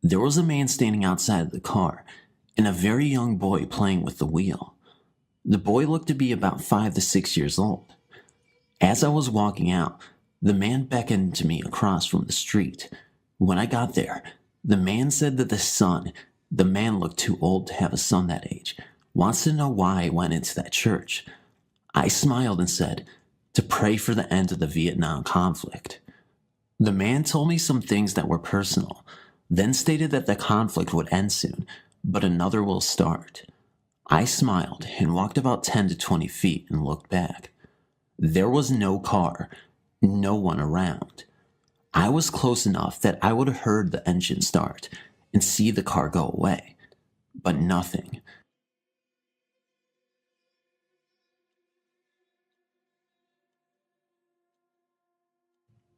There was a man standing outside of the car, and a very young boy playing with the wheel. The boy looked to be about 5 to 6 years old. As I was walking out, the man beckoned to me across from the street. When I got there, the man said that the man looked too old to have a son that age, wants to know why I went into that church. I smiled and said, to pray for the end of the Vietnam conflict. The man told me some things that were personal, then stated that the conflict would end soon, but another will start. I smiled and walked about 10 to 20 feet and looked back. There was no car, no one around. I was close enough that I would have heard the engine start and see the car go away, but nothing.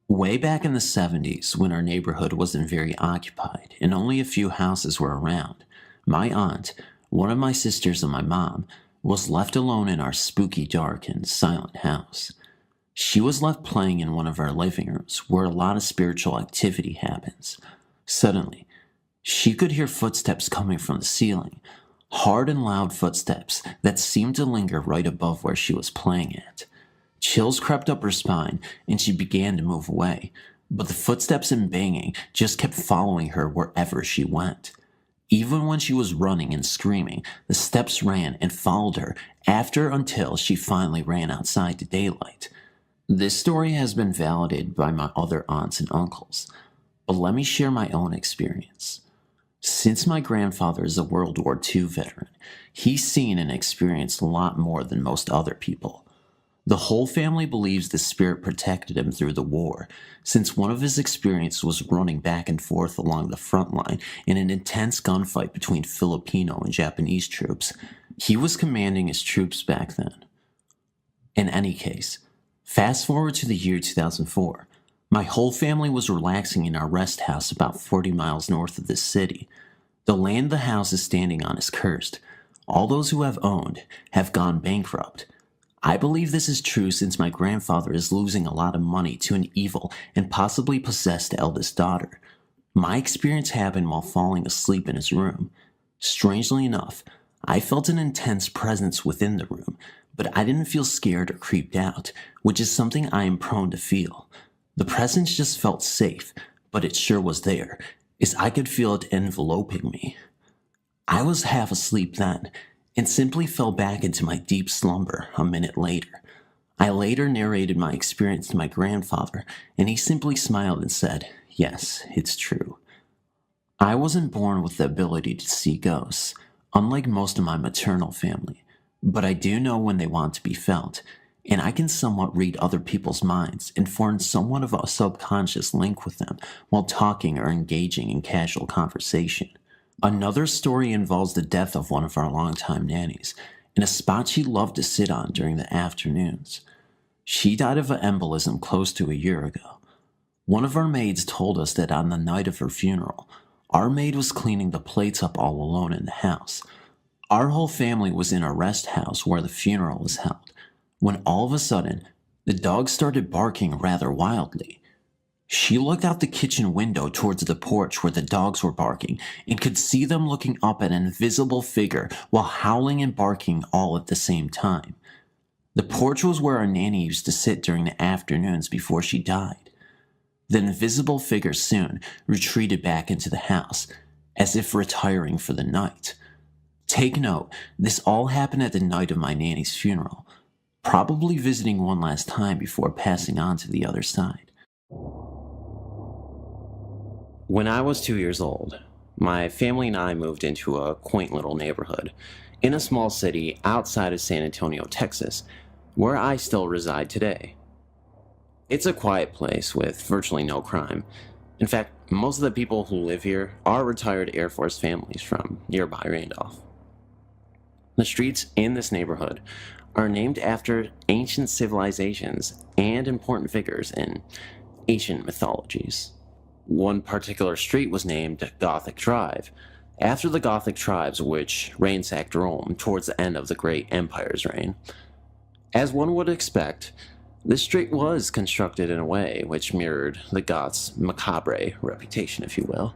Way back in the 70s, when our neighborhood wasn't very occupied and only a few houses were around, my aunt, one of my sisters and my mom, was left alone in our spooky, dark, and silent house. She was left playing in one of our living rooms where a lot of spiritual activity happens. Suddenly, she could hear footsteps coming from the ceiling, hard and loud footsteps that seemed to linger right above where she was playing at. Chills crept up her spine and she began to move away, but the footsteps and banging just kept following her wherever she went. Even when she was running and screaming, the steps ran and followed her until she finally ran outside to daylight. This story has been validated by my other aunts and uncles, but let me share my own experience. Since my grandfather is a World War II veteran, he's seen and experienced a lot more than most other people. The whole family believes the spirit protected him through the war, since one of his experiences was running back and forth along the front line in an intense gunfight between Filipino and Japanese troops. He was commanding his troops back then. In any case, fast forward to the year 2004. My whole family was relaxing in our rest house about 40 miles north of this city. The land the house is standing on is cursed. All those who have owned have gone bankrupt. I believe this is true since my grandfather is losing a lot of money to an evil and possibly possessed eldest daughter. My experience happened while falling asleep in his room. Strangely enough, I felt an intense presence within the room, but I didn't feel scared or creeped out, which is something I am prone to feel. The presence just felt safe, but it sure was there, as I could feel it enveloping me. I was half asleep then, and simply fell back into my deep slumber a minute later. I later narrated my experience to my grandfather, and he simply smiled and said, "Yes, it's true." I wasn't born with the ability to see ghosts, unlike most of my maternal family, but I do know when they want to be felt, and I can somewhat read other people's minds and form somewhat of a subconscious link with them while talking or engaging in casual conversation. Another story involves the death of one of our longtime nannies in a spot she loved to sit on during the afternoons. She died of an embolism close to a year ago. One of our maids told us that on the night of her funeral, our maid was cleaning the plates up all alone in the house. Our whole family was in a rest house where the funeral was held, when all of a sudden, the dog started barking rather wildly. She looked out the kitchen window towards the porch where the dogs were barking and could see them looking up at an invisible figure while howling and barking all at the same time. The porch was where our nanny used to sit during the afternoons before she died. The invisible figure soon retreated back into the house, as if retiring for the night. Take note, this all happened at the night of my nanny's funeral, probably visiting one last time before passing on to the other side. When I was 2 years old, my family and I moved into a quaint little neighborhood in a small city outside of San Antonio, Texas, where I still reside today. It's a quiet place with virtually no crime. In fact, most of the people who live here are retired Air Force families from nearby Randolph. The streets in this neighborhood are named after ancient civilizations and important figures in ancient mythologies. One particular street was named Gothic Drive, after the Gothic tribes which ransacked Rome towards the end of the Great Empire's reign. As one would expect, this street was constructed in a way which mirrored the Goths' macabre reputation, if you will.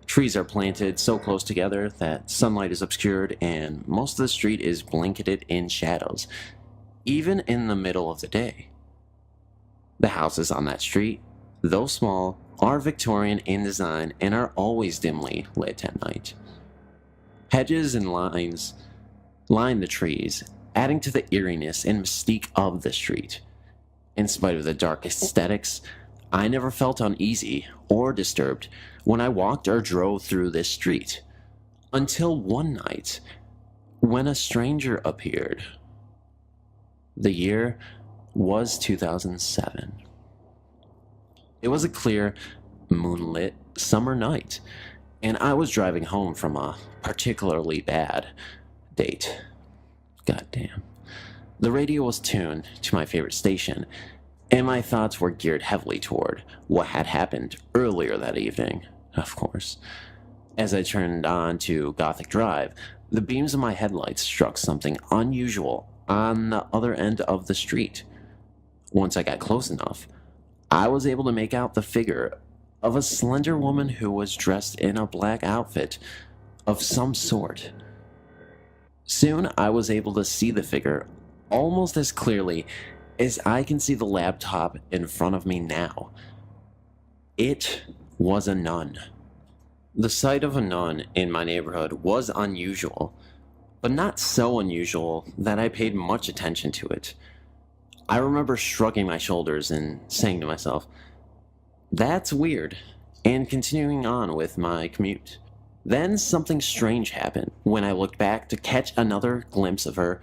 Trees are planted so close together that sunlight is obscured, and most of the street is blanketed in shadows, even in the middle of the day. The houses on that street, though small, are Victorian in design and are always dimly lit at night. Hedges and lines line the trees, adding to the eeriness and mystique of the street. In spite of the dark aesthetics, I never felt uneasy or disturbed when I walked or drove through this street, until one night when a stranger appeared. The year was 2007. It was a clear, moonlit summer night, and I was driving home from a particularly bad date. Goddamn. The radio was tuned to my favorite station, and my thoughts were geared heavily toward what had happened earlier that evening, of course. As I turned on to Gothic Drive, the beams of my headlights struck something unusual on the other end of the street. Once I got close enough, I was able to make out the figure of a slender woman who was dressed in a black outfit of some sort. Soon I was able to see the figure almost as clearly as I can see the laptop in front of me now. It was a nun. The sight of a nun in my neighborhood was unusual, but not so unusual that I paid much attention to it. I remember shrugging my shoulders and saying to myself, "That's weird," and continuing on with my commute. Then something strange happened. When I looked back to catch another glimpse of her,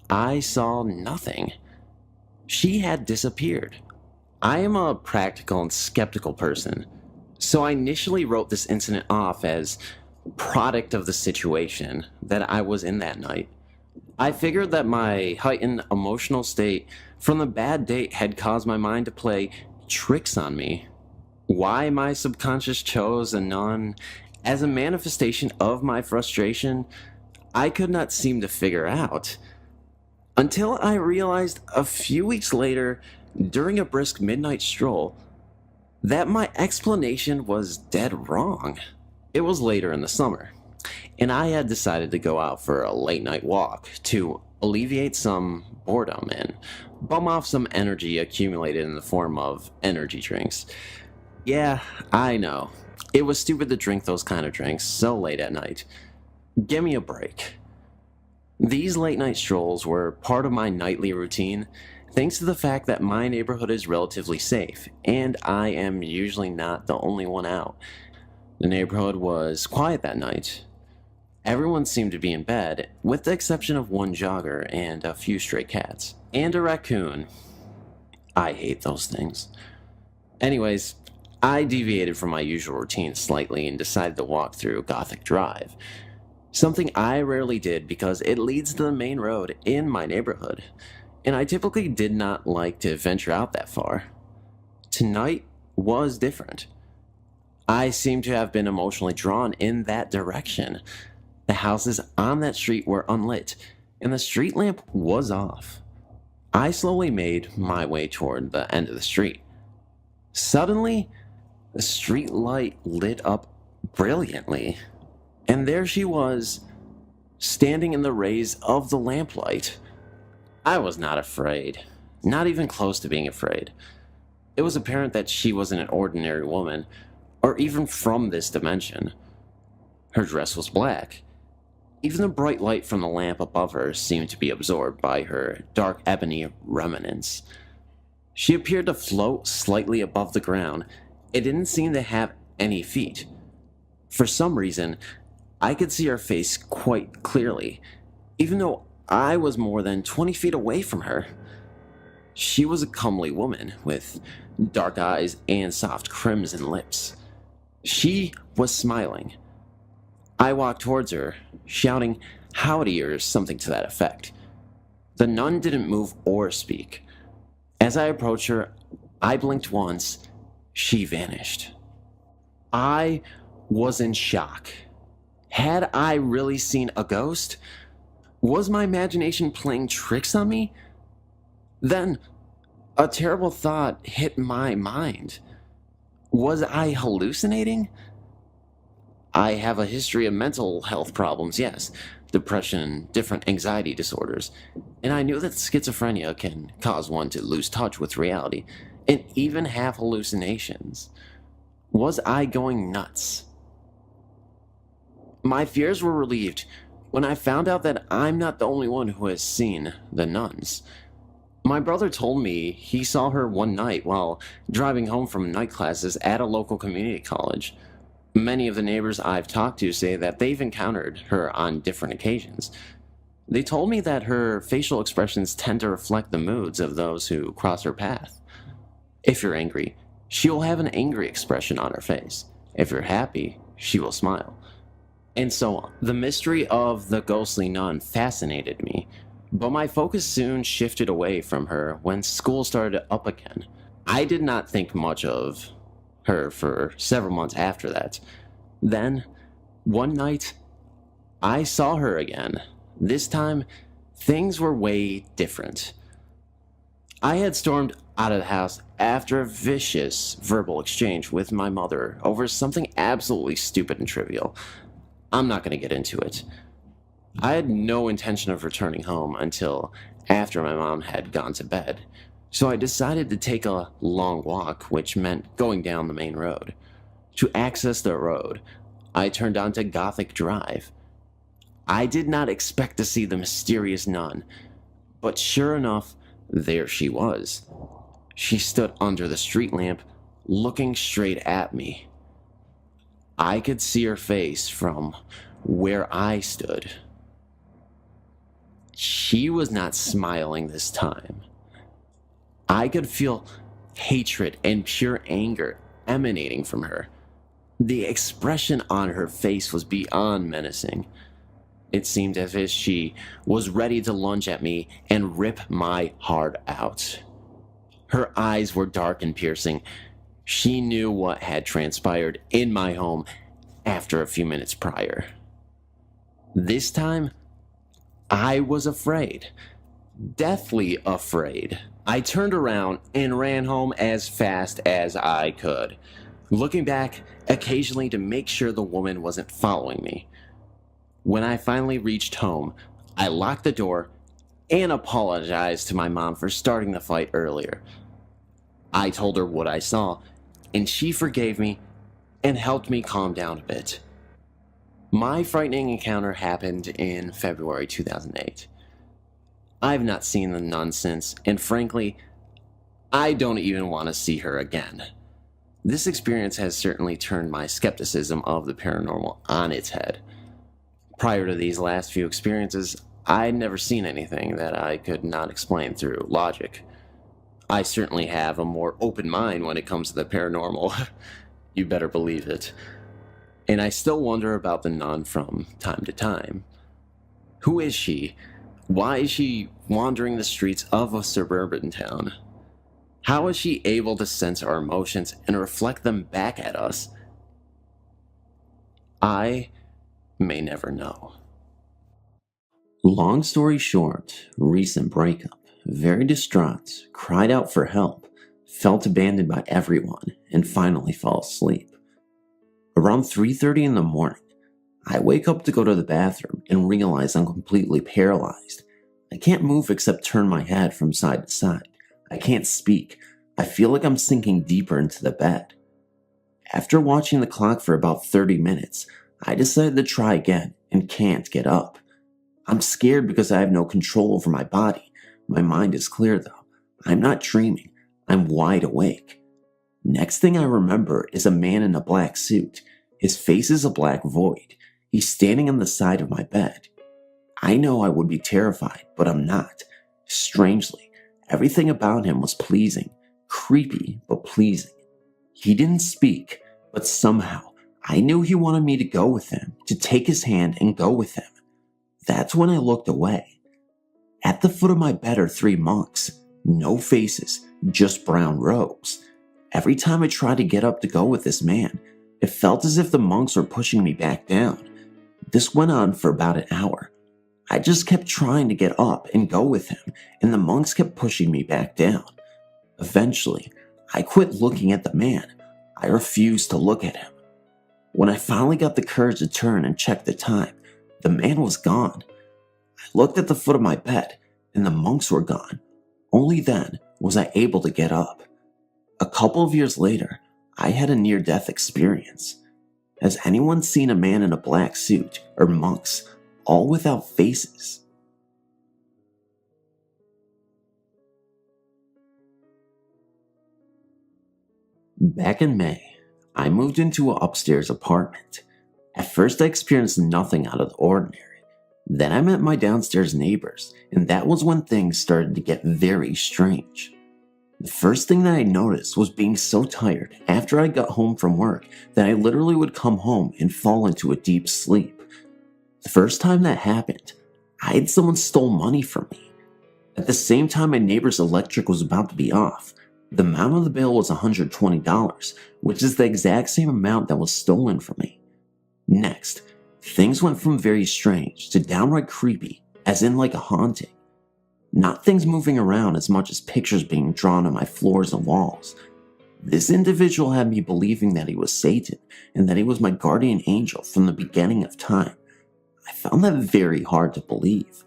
I saw nothing. She had disappeared. I am a practical and skeptical person, so I initially wrote this incident off as product of the situation that I was in that night. I figured that my heightened emotional state from the bad date had caused my mind to play tricks on me. Why my subconscious chose a nun as a manifestation of my frustration, I could not seem to figure out. Until I realized a few weeks later, during a brisk midnight stroll, that my explanation was dead wrong. It was later in the summer, and I had decided to go out for a late night walk to alleviate some boredom and bum off some energy accumulated in the form of energy drinks. Yeah, I know. It was stupid to drink those kind of drinks so late at night. Give me a break. These late night strolls were part of my nightly routine, thanks to the fact that my neighborhood is relatively safe, and I am usually not the only one out. The neighborhood was quiet that night. Everyone seemed to be in bed, with the exception of one jogger and a few stray cats. And a raccoon. I hate those things. Anyways, I deviated from my usual routine slightly and decided to walk through Gothic Drive. Something I rarely did because it leads to the main road in my neighborhood, and I typically did not like to venture out that far. Tonight was different. I seem to have been emotionally drawn in that direction. The houses on that street were unlit, and the street lamp was off. I slowly made my way toward the end of the street. Suddenly, the street light lit up brilliantly, and there she was, standing in the rays of the lamplight. I was not afraid, not even close to being afraid. It was apparent that she wasn't an ordinary woman, or even from this dimension. Her dress was black. Even the bright light from the lamp above her seemed to be absorbed by her dark ebony remnants. She appeared to float slightly above the ground. It didn't seem to have any feet. For some reason, I could see her face quite clearly, even though I was more than 20 feet away from her. She was a comely woman with dark eyes and soft crimson lips. She was smiling. I walked towards her, shouting howdy or something to that effect. The nun didn't move or speak. As I approached her, I blinked once. She vanished. I was in shock. Had I really seen a ghost? Was my imagination playing tricks on me? Then, a terrible thought hit my mind. Was I hallucinating? I have a history of mental health problems, yes, depression, different anxiety disorders, and I knew that schizophrenia can cause one to lose touch with reality and even have hallucinations. Was I going nuts? My fears were relieved when I found out that I'm not the only one who has seen the nuns. My brother told me he saw her one night while driving home from night classes at a local community college. Many of the neighbors I've talked to say that they've encountered her on different occasions. They told me that her facial expressions tend to reflect the moods of those who cross her path. If you're angry, she will have an angry expression on her face. If you're happy, she will smile. And so on. The mystery of the ghostly nun fascinated me, but my focus soon shifted away from her when school started up again. I did not think much of her for several months after that. Then, one night, I saw her again. This time, things were way different. I had stormed out of the house after a vicious verbal exchange with my mother over something absolutely stupid and trivial. I'm not going to get into it. I had no intention of returning home until after my mom had gone to bed, so I decided to take a long walk, which meant going down the main road. To access the road, I turned onto Gothic Drive. I did not expect to see the mysterious nun, but sure enough, there she was. She stood under the street lamp, looking straight at me. I could see her face from where I stood. She was not smiling this time. I could feel hatred and pure anger emanating from her. The expression on her face was beyond menacing. It seemed as if she was ready to lunge at me and rip my heart out. Her eyes were dark and piercing. She knew what had transpired in my home after a few minutes prior. This time, I was afraid. Deathly afraid. I turned around and ran home as fast as I could, looking back occasionally to make sure the woman wasn't following me. When I finally reached home, I locked the door and apologized to my mom for starting the fight earlier. I told her what I saw, and she forgave me and helped me calm down a bit. My frightening encounter happened in February 2008. I've not seen the nun since, and frankly, I don't even want to see her again. This experience has certainly turned my skepticism of the paranormal on its head. Prior to these last few experiences, I'd never seen anything that I could not explain through logic. I certainly have a more open mind when it comes to the paranormal. You better believe it. And I still wonder about the nun from time to time. Who is she? Why is she wandering the streets of a suburban town? How is she able to sense our emotions and reflect them back at us? I may never know. Long story short, recent breakup, very distraught, cried out for help, felt abandoned by everyone, and finally fall asleep. Around 3:30 in the morning, I wake up to go to the bathroom and realize I'm completely paralyzed. I can't move except turn my head from side to side. I can't speak. I feel like I'm sinking deeper into the bed. After watching the clock for about 30 minutes, I decided to try again and can't get up. I'm scared because I have no control over my body. My mind is clear though. I'm not dreaming. I'm wide awake. Next thing I remember is a man in a black suit. His face is a black void. He's standing on the side of my bed. I know I would be terrified, but I'm not. Strangely, everything about him was pleasing, creepy, but pleasing. He didn't speak, but somehow I knew he wanted me to go with him, to take his hand and go with him. That's when I looked away. At the foot of my bed are 3 monks. No faces, just brown robes. Every time I tried to get up to go with this man, it felt as if the monks were pushing me back down. This went on for about an hour. I just kept trying to get up and go with him, and the monks kept pushing me back down. Eventually, I quit looking at the man. I refused to look at him. When I finally got the courage to turn and check the time, the man was gone. I looked at the foot of my bed, and the monks were gone. Only then was I able to get up. A couple of years later, I had a near-death experience. Has anyone seen a man in a black suit, or monks, all without faces? Back in May, I moved into an upstairs apartment. At first I experienced nothing out of the ordinary. Then I met my downstairs neighbors, and that was when things started to get very strange. The first thing that I noticed was being so tired after I got home from work that I literally would come home and fall into a deep sleep. The first time that happened, I had someone stole money from me. At the same time my neighbor's electric was about to be off. The amount of the bill was $120, which is the exact same amount that was stolen from me. Next, things went from very strange to downright creepy, as in like a haunting. Not things moving around as much as pictures being drawn on my floors and walls. This individual had me believing that he was Satan and that he was my guardian angel from the beginning of time. I found that very hard to believe.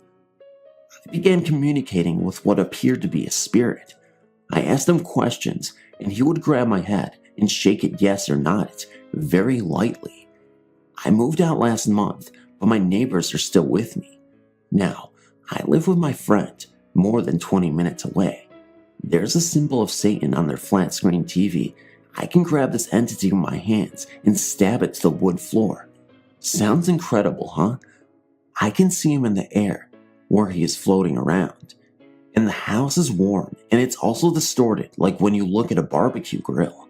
I began communicating with what appeared to be a spirit. I asked him questions, and he would grab my head and shake it yes or nod it very lightly. I moved out last month, but my neighbors are still with me. Now, I live with my friend, more than 20 minutes away. There's a symbol of Satan on their flat screen TV. I can grab this entity in my hands and stab it to the wood floor. Sounds incredible, huh? I can see him in the air, where he is floating around. And the house is warm, and it's also distorted, like when you look at a barbecue grill.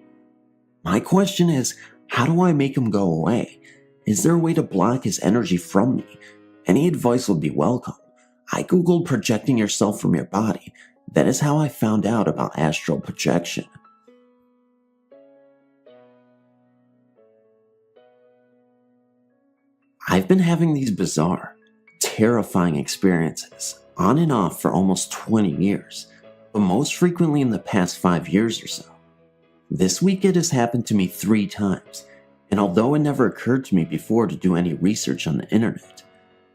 My question is, how do I make him go away? Is there a way to block his energy from me? Any advice would be welcome. I googled projecting yourself from your body. That is how I found out about astral projection. I've been having these bizarre, terrifying experiences on and off for almost 20 years, but most frequently in the past 5 years or so. This week it has happened to me 3 times, and although it never occurred to me before to do any research on the internet,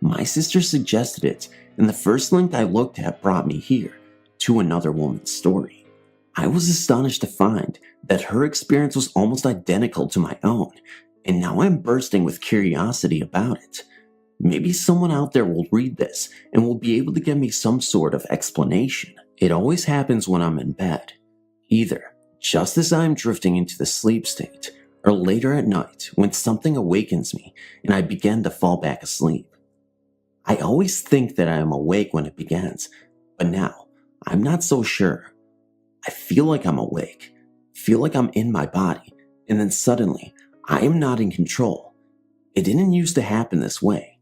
my sister suggested it, and the first link I looked at brought me here, to another woman's story. I was astonished to find that her experience was almost identical to my own, and now I'm bursting with curiosity about it. Maybe someone out there will read this and will be able to give me some sort of explanation. It always happens when I'm in bed, either just as I'm drifting into the sleep state, or later at night when something awakens me and I begin to fall back asleep. I always think that I am awake when it begins, but now I'm not so sure. I feel like I'm awake, feel like I'm in my body, and then suddenly I am not in control. It didn't used to happen this way.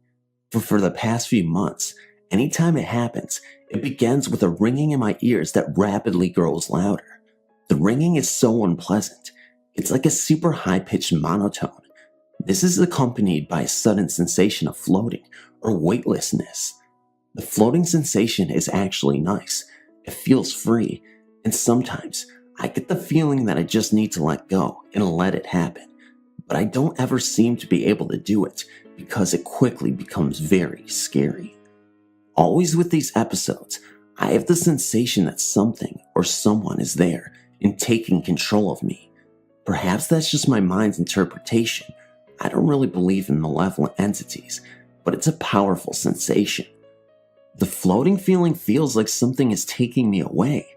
But for the past few months, anytime it happens, it begins with a ringing in my ears that rapidly grows louder. The ringing is so unpleasant. It's like a super high-pitched monotone. This is accompanied by a sudden sensation of floating or weightlessness. The floating sensation is actually nice. It feels free, and sometimes I get the feeling that I just need to let go and let it happen. But I don't ever seem to be able to do it because it quickly becomes very scary. Always with these episodes, I have the sensation that something or someone is there and taking control of me. Perhaps that's just my mind's interpretation. I don't really believe in malevolent entities, but it's a powerful sensation. The floating feeling feels like something is taking me away.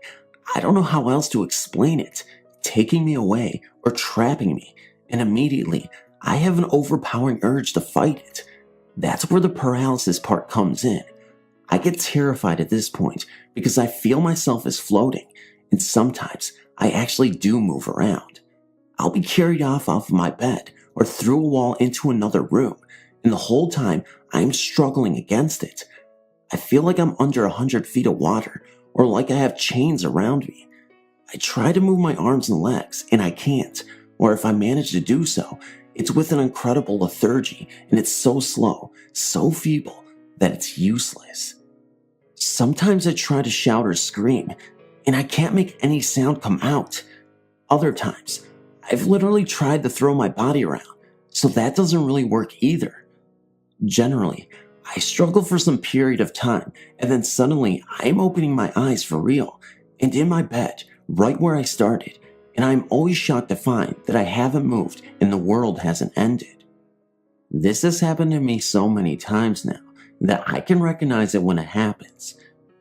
I don't know how else to explain it. Taking me away or trapping me, and immediately I have an overpowering urge to fight it. That's where the paralysis part comes in. I get terrified at this point because I feel myself as floating, and sometimes I actually do move around. I'll be carried off of my bed or through a wall into another room, and the whole time I'm struggling against it. I feel like I'm under 100 feet of water, or like I have chains around me. I try to move my arms and legs, and I can't, or if I manage to do so, it's with an incredible lethargy, and it's so slow, so feeble, that it's useless. Sometimes I try to shout or scream, and I can't make any sound come out. Other times, I've literally tried to throw my body around, so that doesn't really work either. Generally, I struggle for some period of time, and then suddenly I'm opening my eyes for real, and in my bed, right where I started, and I'm always shocked to find that I haven't moved and the world hasn't ended. This has happened to me so many times now that I can recognize it when it happens.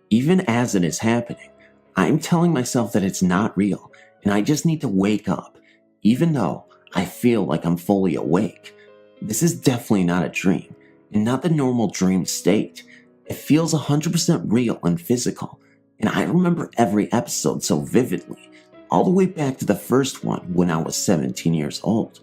Even as it is happening, I'm telling myself that it's not real, and I just need to wake up, even though I feel like I'm fully awake. This is definitely not a dream, and not the normal dream state. It feels 100% real and physical, and I remember every episode so vividly, all the way back to the first one when I was 17 years old.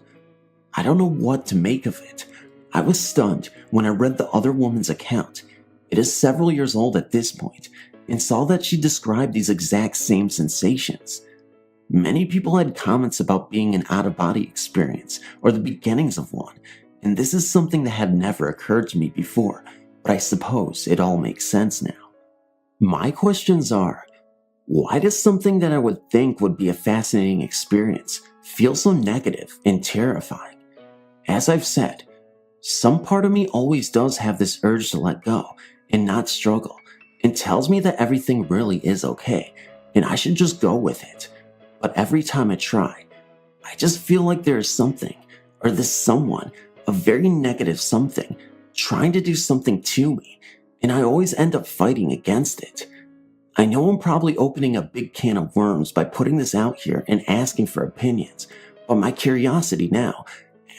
I don't know what to make of it. I was stunned when I read the other woman's account. It is several years old at this point, and saw that she described these exact same sensations. Many people had comments about being an out-of-body experience or the beginnings of one, and this is something that had never occurred to me before, but I suppose it all makes sense now. My questions are, why does something that I would think would be a fascinating experience feel so negative and terrifying? As I've said, some part of me always does have this urge to let go and not struggle, and tells me that everything really is okay, and I should just go with it. But every time I try, I just feel like there is something, or this someone, a very negative something, trying to do something to me, and I always end up fighting against it. I know I'm probably opening a big can of worms by putting this out here and asking for opinions, but my curiosity now,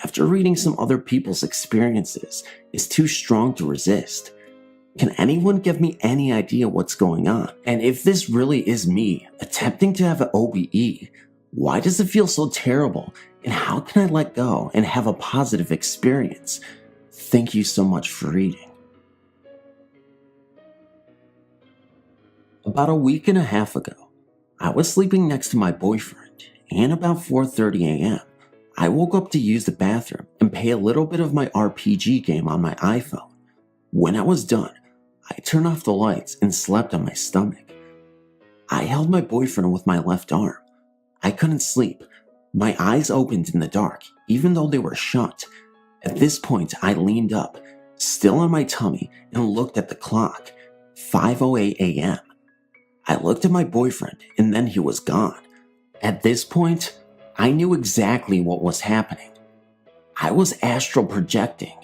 after reading some other people's experiences, is too strong to resist. Can anyone give me any idea what's going on? And if this really is me attempting to have an OBE, why does it feel so terrible? And how can I let go and have a positive experience? Thank you so much for reading. About a week and a half ago, I was sleeping next to my boyfriend, and about 4:30 a.m., I woke up to use the bathroom and play a little bit of my RPG game on my iPhone. When I was done, I turned off the lights and slept on my stomach. I held my boyfriend with my left arm. I couldn't sleep. My eyes opened in the dark, even though they were shut. At this point, I leaned up, still on my tummy, and looked at the clock. 5:08 a.m. I looked at my boyfriend, and then he was gone. At this point, I knew exactly what was happening. I was astral projecting.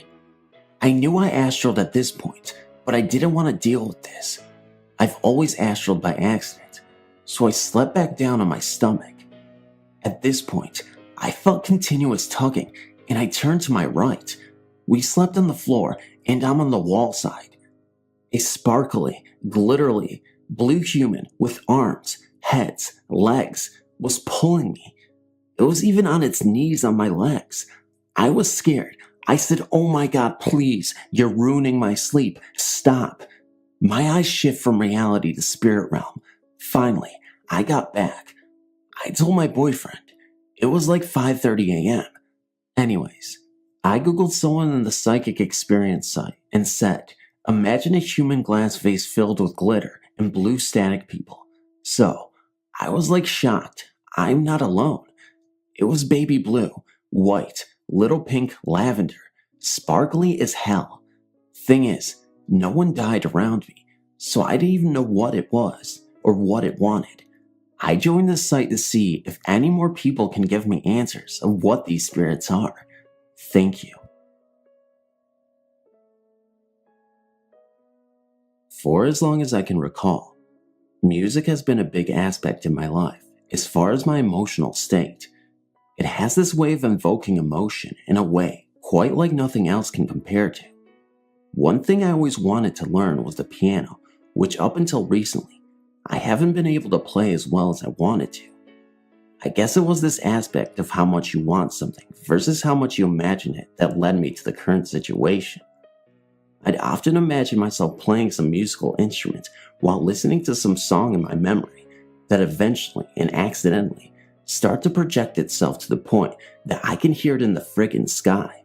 I knew I astraled at this point, but I didn't want to deal with this. I've always astraled by accident, so I slept back down on my stomach. At this point, I felt continuous tugging, and I turned to my right. We slept on the floor, and I'm on the wall side. A sparkly, glittery, blue human with arms, heads, legs was pulling me. It was even on its knees on my legs. I was scared. I said, "Oh my God, please, you're ruining my sleep. Stop." My eyes shift from reality to spirit realm. Finally, I got back. I told my boyfriend. It was like 5:30 a.m. Anyways, I googled someone in the psychic experience site and said, imagine a human glass vase filled with glitter and blue static people. So, I was like shocked. I'm not alone. It was baby blue, white, little pink, lavender, sparkly as hell. Thing is, no one died around me, so I didn't even know what it was or what it wanted. I joined the site to see if any more people can give me answers of what these spirits are. Thank you. For as long as I can recall, music has been a big aspect in my life as far as my emotional state. It has this way of invoking emotion in a way quite like nothing else can compare to. One thing I always wanted to learn was the piano, which up until recently, I haven't been able to play as well as I wanted to. I guess it was this aspect of how much you want something versus how much you imagine it that led me to the current situation. I'd often imagine myself playing some musical instrument while listening to some song in my memory that eventually and accidentally start to project itself to the point that I can hear it in the friggin' sky.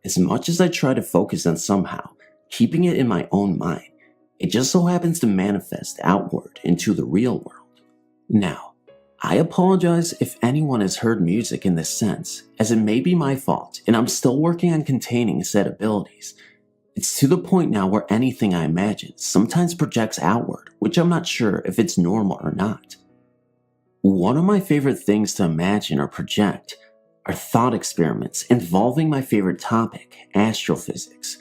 As much as I try to focus on somehow keeping it in my own mind, it just so happens to manifest outward into the real world. Now, I apologize if anyone has heard music in this sense, as it may be my fault and I'm still working on containing said abilities. It's to the point now where anything I imagine sometimes projects outward, which I'm not sure if it's normal or not. One of my favorite things to imagine or project are thought experiments involving my favorite topic, astrophysics.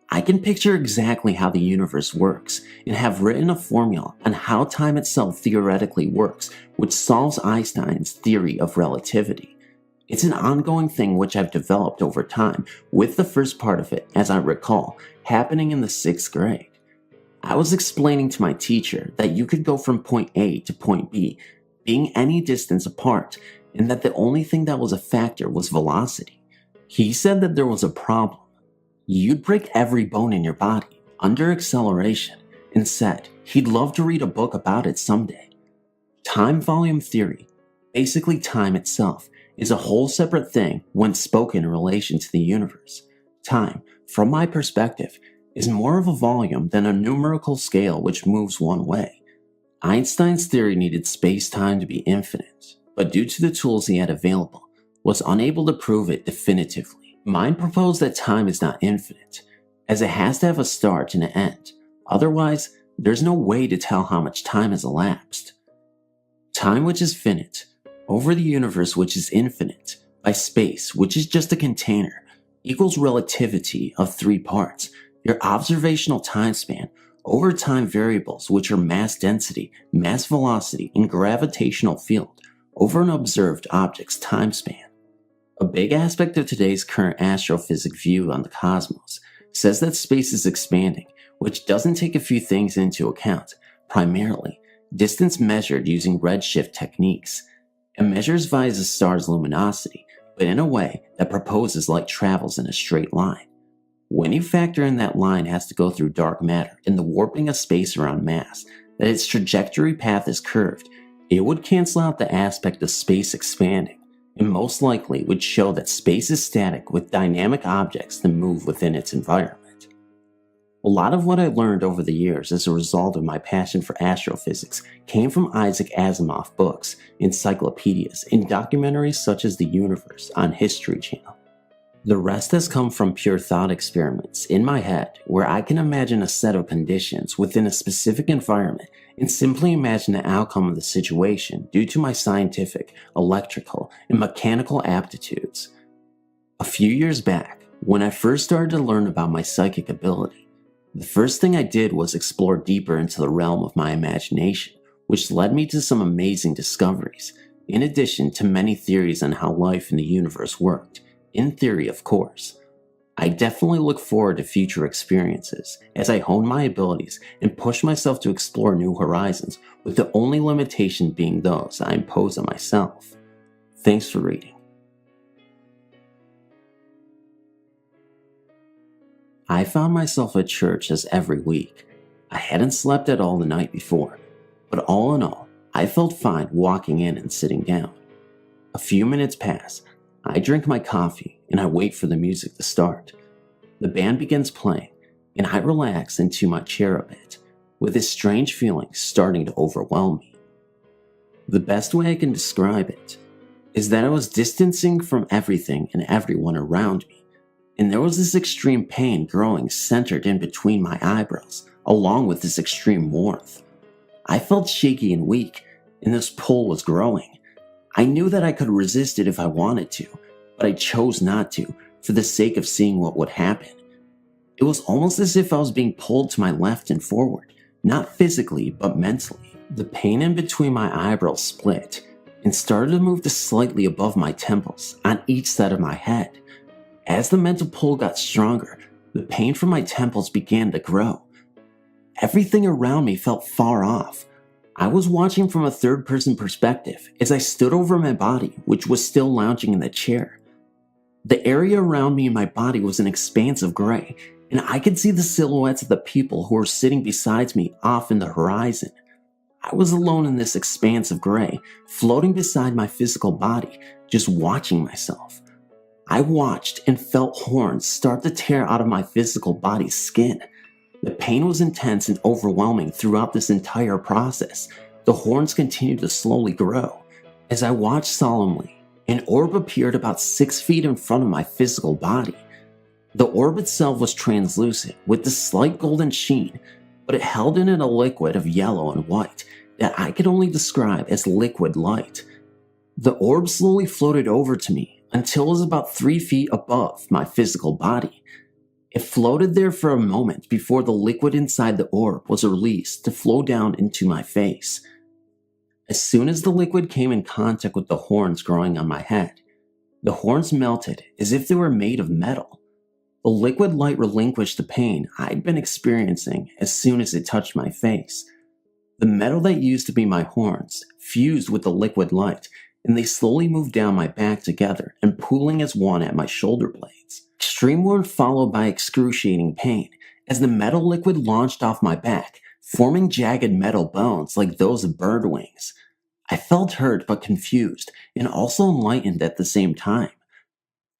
I can picture exactly how the universe works and have written a formula on how time itself theoretically works, which solves Einstein's theory of relativity. It's an ongoing thing which I've developed over time, with the first part of it, as I recall, happening in the 6th grade. I was explaining to my teacher that you could go from point A to point B, being any distance apart, and that the only thing that was a factor was velocity. He said that there was a problem. You'd break every bone in your body under acceleration, and said he'd love to read a book about it someday. Time volume theory, basically time itself, is a whole separate thing when spoken in relation to the universe. Time, from my perspective, is more of a volume than a numerical scale which moves one way. Einstein's theory needed space-time to be infinite, but due to the tools he had available, was unable to prove it definitively. Mine proposed that time is not infinite, as it has to have a start and an end. Otherwise, there's no way to tell how much time has elapsed. Time which is finite, over the universe which is infinite, by space which is just a container, equals relativity of 3 parts, your observational time span, over time variables which are mass density, mass velocity, and gravitational field, over an observed object's time span. A big aspect of today's current astrophysics view on the cosmos says that space is expanding, which doesn't take a few things into account, primarily distance measured using redshift techniques. It measures via the star's luminosity, but in a way that proposes light travels in a straight line. When you factor in that line has to go through dark matter and the warping of space around mass, that its trajectory path is curved, it would cancel out the aspect of space expanding, and most likely would show that space is static with dynamic objects that move within its environment. A lot of what I learned over the years as a result of my passion for astrophysics came from Isaac Asimov books, encyclopedias, and documentaries such as The Universe on History Channel. The rest has come from pure thought experiments in my head where I can imagine a set of conditions within a specific environment and simply imagine the outcome of the situation due to my scientific, electrical, and mechanical aptitudes. A few years back, when I first started to learn about my psychic ability, the first thing I did was explore deeper into the realm of my imagination, which led me to some amazing discoveries, in addition to many theories on how life in the universe worked. In theory, of course. I definitely look forward to future experiences as I hone my abilities and push myself to explore new horizons, with the only limitation being those I impose on myself. Thanks for reading. I found myself at church as every week. I hadn't slept at all the night before, but all in all, I felt fine walking in and sitting down. A few minutes pass. I drink my coffee and I wait for the music to start. The band begins playing and I relax into my chair a bit, with this strange feeling starting to overwhelm me. The best way I can describe it is that I was distancing from everything and everyone around me, and there was this extreme pain growing centered in between my eyebrows, along with this extreme warmth. I felt shaky and weak, and this pull was growing. I knew that I could resist it if I wanted to, but I chose not to, for the sake of seeing what would happen. It was almost as if I was being pulled to my left and forward, not physically, but mentally. The pain in between my eyebrows split, and started to move to slightly above my temples, on each side of my head. As the mental pull got stronger, the pain from my temples began to grow. Everything around me felt far off. I was watching from a third-person perspective as I stood over my body, which was still lounging in the chair. The area around me and my body was an expanse of gray, and I could see the silhouettes of the people who were sitting beside me off in the horizon. I was alone in this expanse of gray, floating beside my physical body, just watching myself. I watched and felt horns start to tear out of my physical body's skin. The pain was intense and overwhelming throughout this entire process. The horns continued to slowly grow. As I watched solemnly, an orb appeared about 6 feet in front of my physical body. The orb itself was translucent with a slight golden sheen, but it held in it a liquid of yellow and white that I could only describe as liquid light. The orb slowly floated over to me until it was about 3 feet above my physical body. It floated there for a moment before the liquid inside the orb was released to flow down into my face. As soon as the liquid came in contact with the horns growing on my head, the horns melted as if they were made of metal. The liquid light relinquished the pain I'd been experiencing as soon as it touched my face. The metal that used to be my horns fused with the liquid light, and they slowly moved down my back together and pooling as one at my shoulder blades. Extreme warmth followed by excruciating pain as the metal liquid launched off my back, forming jagged metal bones like those of bird wings. I felt hurt but confused and also enlightened at the same time.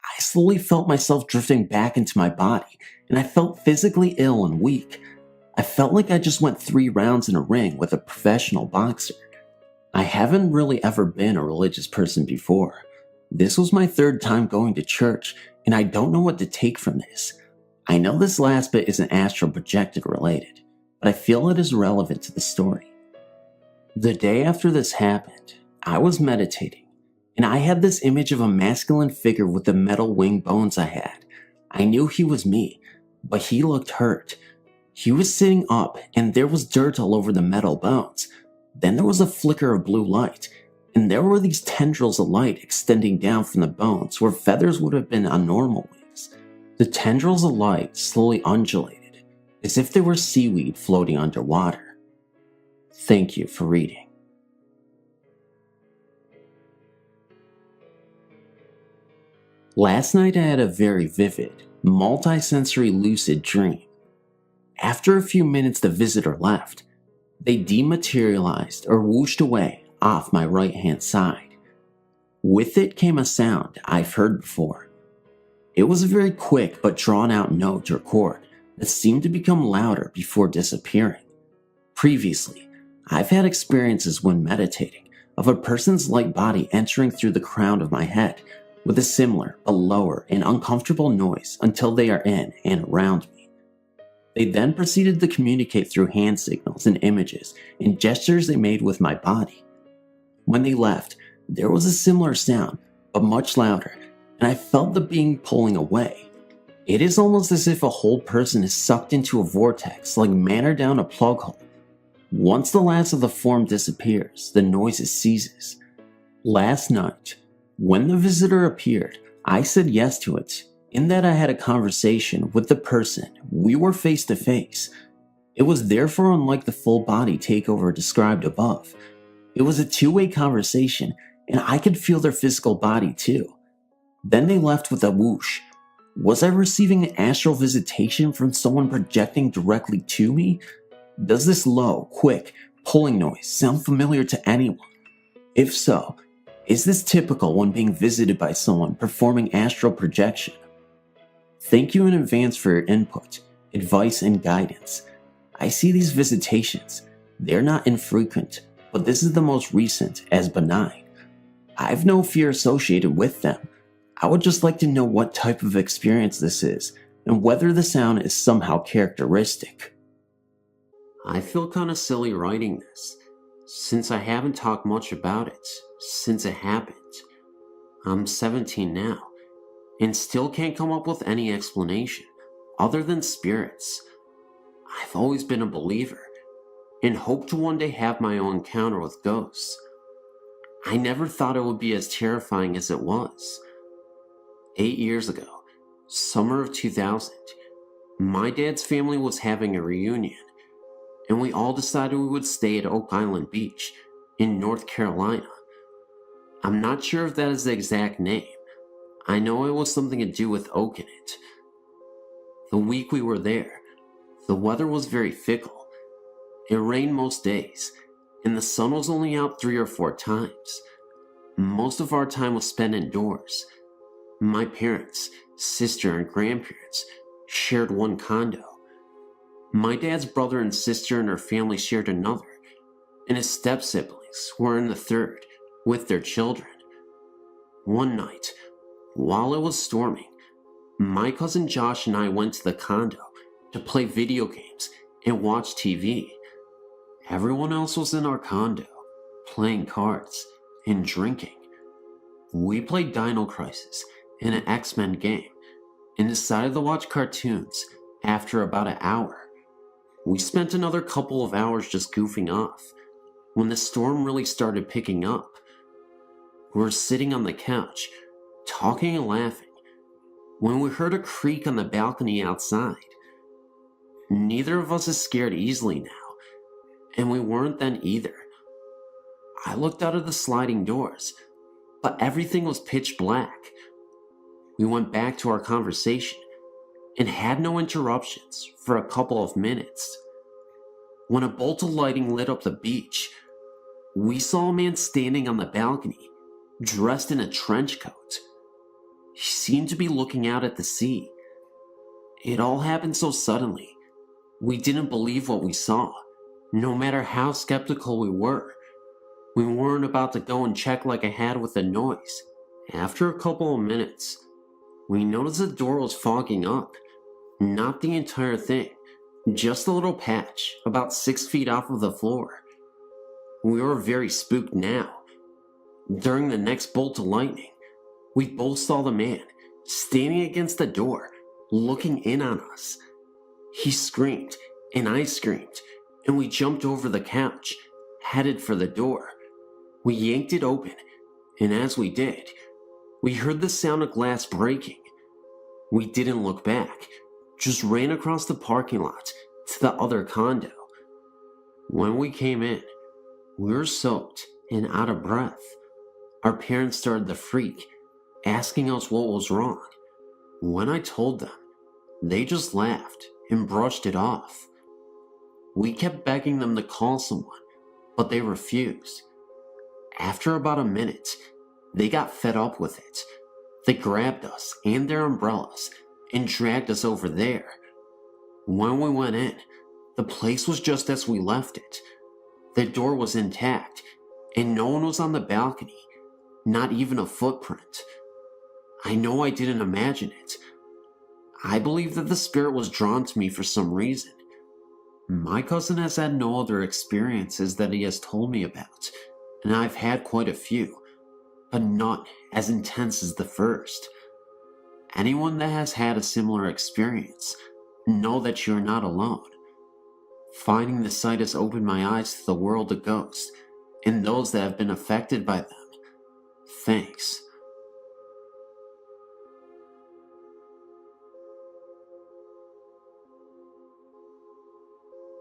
I slowly felt myself drifting back into my body, and I felt physically ill and weak. I felt like I just went 3 rounds in a ring with a professional boxer. I haven't really ever been a religious person before. This was my 3rd time going to church, and I don't know what to take from this. I know this last bit isn't astral projected related, but I feel it is relevant to the story. The day after this happened, I was meditating, and I had this image of a masculine figure with the metal wing bones I had. I knew he was me, but he looked hurt. He was sitting up, and there was dirt all over the metal bones. Then there was a flicker of blue light, and there were these tendrils of light extending down from the bones where feathers would have been on normal wings. The tendrils of light slowly undulated, as if they were seaweed floating underwater. Thank you for reading. Last night I had a very vivid, multi-sensory lucid dream. After a few minutes the visitor left. They dematerialized or whooshed away off my right-hand side. With it came a sound I've heard before. It was a very quick but drawn-out note or chord that seemed to become louder before disappearing. Previously, I've had experiences when meditating of a person's light body entering through the crown of my head with a similar but lower and uncomfortable noise until they are in and around me. They then proceeded to communicate through hand signals and images and gestures they made with my body. When they left, there was a similar sound, but much louder, and I felt the being pulling away. It is almost as if a whole person is sucked into a vortex like manna down a plug hole. Once the last of the form disappears, the noise ceases. Last night, when the visitor appeared, I said yes to it, in that I had a conversation with the person. We were face to face. It was therefore unlike the full body takeover described above. It was a two-way conversation, and I could feel their physical body too. Then they left with a whoosh. Was I receiving an astral visitation from someone projecting directly to me? Does this low, quick, pulling noise sound familiar to anyone? If so, is this typical when being visited by someone performing astral projection? Thank you in advance for your input, advice, and guidance. I see these visitations. They're not infrequent, but this is the most recent as benign. I have no fear associated with them. I would just like to know what type of experience this is, and whether the sound is somehow characteristic. I feel kinda silly writing this, since I haven't talked much about it since it happened. I'm 17 now, and still can't come up with any explanation other than spirits. I've always been a believer, and hoped to one day have my own encounter with ghosts. I never thought it would be as terrifying as it was. 8 years ago, summer of 2000, My dad's family was having a reunion, and we all decided we would stay at Oak Island Beach in North Carolina. I'm not sure if that is the exact name. I know it was something to do with oak in it. The week we were there, the weather was very fickle. It rained most days, and the sun was only out 3 or 4 times. Most of our time was spent indoors. My parents, sister, and grandparents shared one condo. My dad's brother and sister and her family shared another, and his step-siblings were in the third with their children. One night, while it was storming, my cousin Josh and I went to the condo to play video games and watch TV. Everyone else was in our condo, playing cards and drinking. We played Dino Crisis and an X-Men game and decided to watch cartoons after about an hour. We spent another couple of hours just goofing off when the storm really started picking up. We were sitting on the couch, talking and laughing, when we heard a creak on the balcony outside. Neither of us is scared easily now, and we weren't then either. I looked out of the sliding doors, but everything was pitch black. We went back to our conversation and had no interruptions for a couple of minutes. When a bolt of lighting lit up the beach, we saw a man standing on the balcony, dressed in a trench coat. He seemed to be looking out at the sea. It all happened so suddenly. We didn't believe what we saw, no matter how skeptical we were. We weren't about to go and check like I had with the noise. After a couple of minutes, we noticed the door was fogging up. Not the entire thing, just a little patch about 6 feet off of the floor. We were very spooked now. During the next bolt of lightning, we both saw the man standing against the door, looking in on us. He screamed, and I screamed, and we jumped over the couch, headed for the door. We yanked it open, and as we did, we heard the sound of glass breaking. We didn't look back, just ran across the parking lot to the other condo. When we came in, we were soaked and out of breath. Our parents started to freak, asking us what was wrong. When I told them, they just laughed and brushed it off. We kept begging them to call someone, but they refused. After about a minute, they got fed up with it. They grabbed us and their umbrellas and dragged us over there. When we went in, the place was just as we left it. The door was intact, and no one was on the balcony, not even a footprint. I know I didn't imagine it. I believe that the spirit was drawn to me for some reason. My cousin has had no other experiences that he has told me about, and I've had quite a few, but none as intense as the first. Anyone that has had a similar experience, know that you're not alone. Finding the site has opened my eyes to the world of ghosts and those that have been affected by them. Thanks.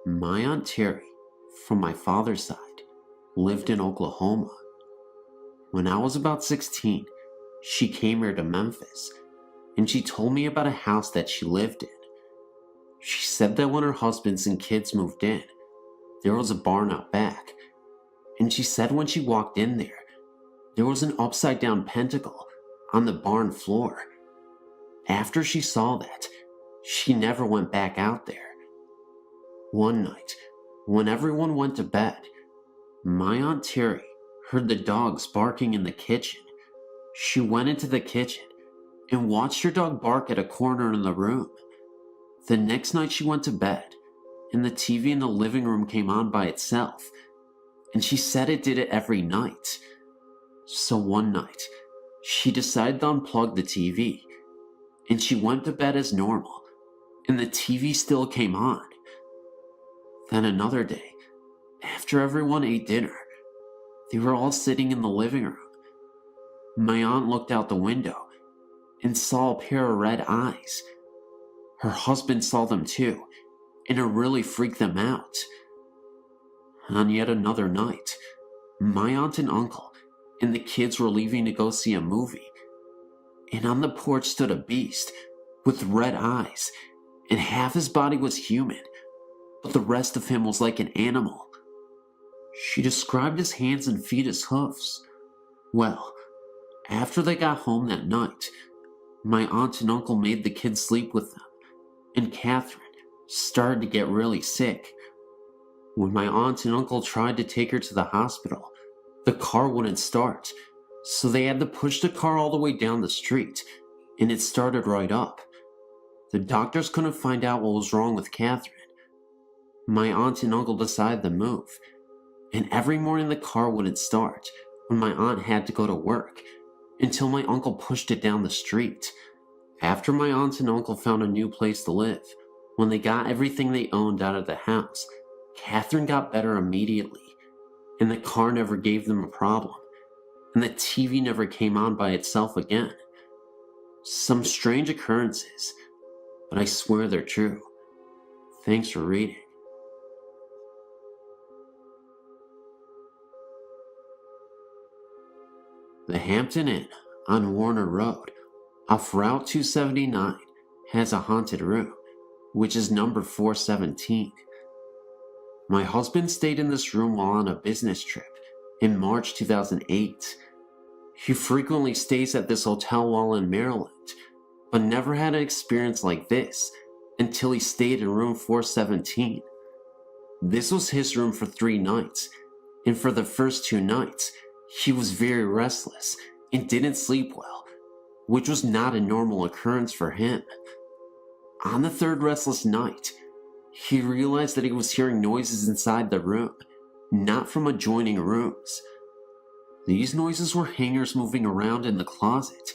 My Aunt Terry, from my father's side, lived in Oklahoma. When I was about 16, she came here to Memphis, and she told me about a house that she lived in. She said that when her husbands and kids moved in, there was a barn out back, and she said when she walked in there was an upside-down pentacle on the barn floor. After she saw that, she never went back out there. One night, when everyone went to bed, my Aunt Terry heard the dogs barking in the kitchen. She went into the kitchen and watched her dog bark at a corner in the room. The next night she went to bed, and the TV in the living room came on by itself, and she said it did it every night. So one night, she decided to unplug the TV, and she went to bed as normal, and the TV still came on. Then another day, after everyone ate dinner, they were all sitting in the living room. My aunt looked out the window and saw a pair of red eyes. Her husband saw them too, and it really freaked them out. On yet another night, my aunt and uncle and the kids were leaving to go see a movie, and on the porch stood a beast with red eyes, and half his body was human, but the rest of him was like an animal. She described his hands and feet as hoofs. Well, after they got home that night, my aunt and uncle made the kids sleep with them, and Catherine started to get really sick. When my aunt and uncle tried to take her to the hospital, the car wouldn't start, so they had to push the car all the way down the street, and it started right up. The doctors couldn't find out what was wrong with Catherine. My aunt and uncle decided to move, and every morning the car wouldn't start when my aunt had to go to work, until my uncle pushed it down the street. After my aunt and uncle found a new place to live, when they got everything they owned out of the house, Catherine got better immediately, and the car never gave them a problem, and the TV never came on by itself again. Some strange occurrences, but I swear they're true. Thanks for reading. The Hampton Inn on Warner Road, off Route 279, has a haunted room, which is number 417. My husband stayed in this room while on a business trip in March 2008. He frequently stays at this hotel while in Maryland, but never had an experience like this until he stayed in room 417. This was his room for 3 nights, and for the first 2 nights, he was very restless and didn't sleep well, which was not a normal occurrence for him. On the 3rd restless night, he realized that he was hearing noises inside the room, not from adjoining rooms. These noises were hangers moving around in the closet,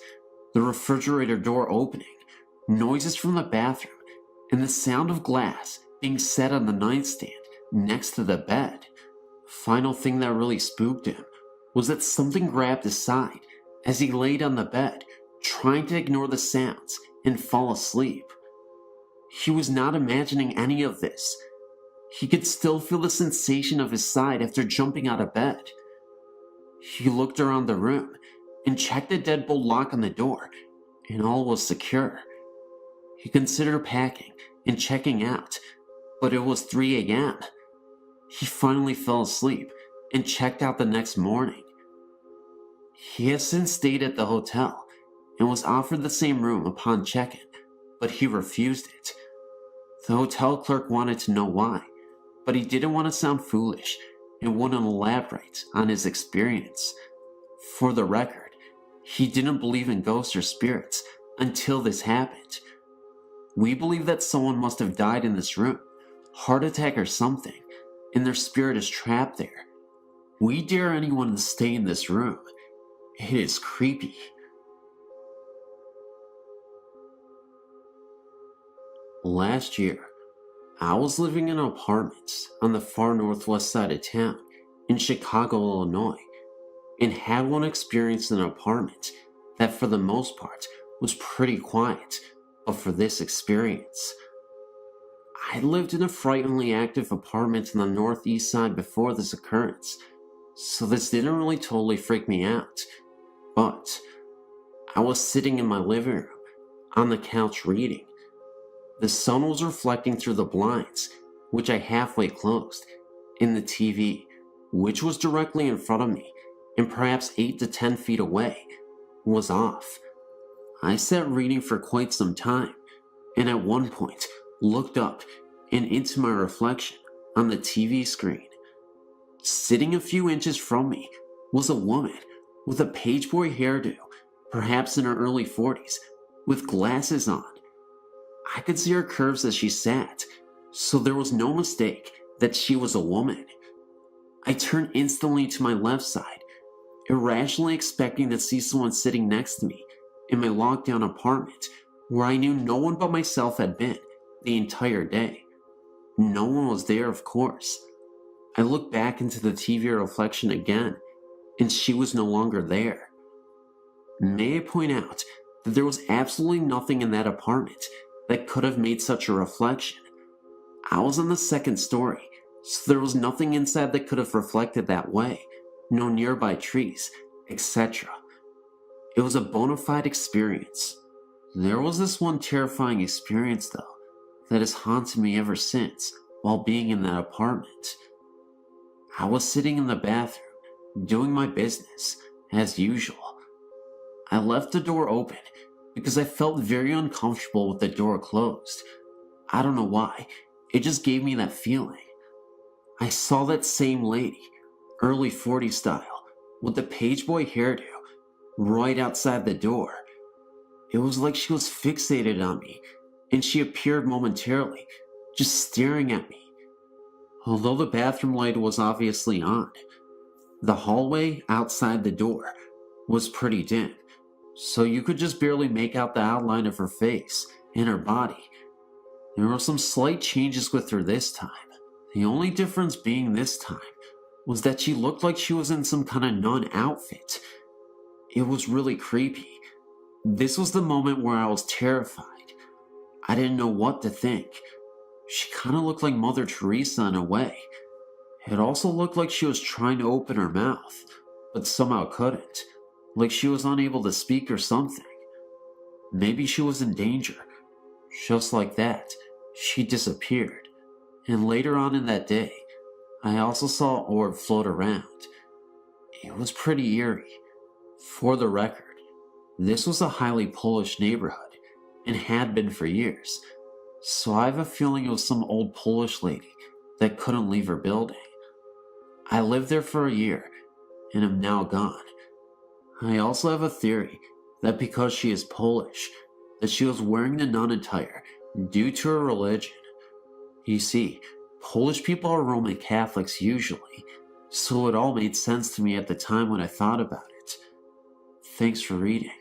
the refrigerator door opening, noises from the bathroom, and the sound of glass being set on the nightstand next to the bed. Final thing that really spooked him was that something grabbed his side as he laid on the bed, trying to ignore the sounds and fall asleep. He was not imagining any of this. He could still feel the sensation of his side after jumping out of bed. He looked around the room and checked the deadbolt lock on the door, and all was secure. He considered packing and checking out, but it was 3 a.m. He finally fell asleep and checked out the next morning. He has since stayed at the hotel and was offered the same room upon check-in, but he refused it. The hotel clerk wanted to know why, but he didn't want to sound foolish and wouldn't elaborate on his experience. For the record, he didn't believe in ghosts or spirits until this happened. We believe that someone must have died in this room, heart attack or something, and their spirit is trapped there. We dare anyone to stay in this room. It is creepy. Last year, I was living in an apartment on the far northwest side of town in Chicago, Illinois, and had one experience in an apartment that for the most part was pretty quiet, but for this experience. I lived in a frighteningly active apartment on the northeast side before this occurrence, so this didn't really totally freak me out, but I was sitting in my living room on the couch reading. The sun was reflecting through the blinds, which I halfway closed, and the TV, which was directly in front of me and perhaps 8 to 10 feet away, was off. I sat reading for quite some time, and at one point looked up and into my reflection on the TV screen. Sitting a few inches from me was a woman with a pageboy hairdo, perhaps in her early 40s, with glasses on. I could see her curves as she sat, so there was no mistake that she was a woman. I turned instantly to my left side, irrationally expecting to see someone sitting next to me in my lockdown apartment where I knew no one but myself had been the entire day. No one was there, of course. I looked back into the TV reflection again, and she was no longer there. May I point out that there was absolutely nothing in that apartment that could have made such a reflection. I was on the second story, so there was nothing inside that could have reflected that way. No nearby trees, etc. It was a bona fide experience. There was this one terrifying experience, though, that has haunted me ever since while being in that apartment. I was sitting in the bathroom, doing my business, as usual. I left the door open because I felt very uncomfortable with the door closed. I don't know why, it just gave me that feeling. I saw that same lady, early 40s style, with the pageboy hairdo, right outside the door. It was like she was fixated on me, and she appeared momentarily, just staring at me. Although the bathroom light was obviously on, the hallway outside the door was pretty dim, so you could just barely make out the outline of her face and her body. There were some slight changes with her this time. The only difference being this time was that she looked like she was in some kind of nun outfit. It was really creepy. This was the moment where I was terrified. I didn't know what to think. She kind of looked like Mother Teresa in a way. It also looked like she was trying to open her mouth, but somehow couldn't. Like she was unable to speak or something. Maybe she was in danger. Just like that, she disappeared. And later on in that day, I also saw an orb float around. It was pretty eerie. For the record, this was a highly Polish neighborhood, and had been for years, so I have a feeling it was some old Polish lady that couldn't leave her building. I lived there for a year, and am now gone. I also have a theory that because she is Polish, that she was wearing the nun attire due to her religion. You see, Polish people are Roman Catholics usually, so it all made sense to me at the time when I thought about it. Thanks for reading.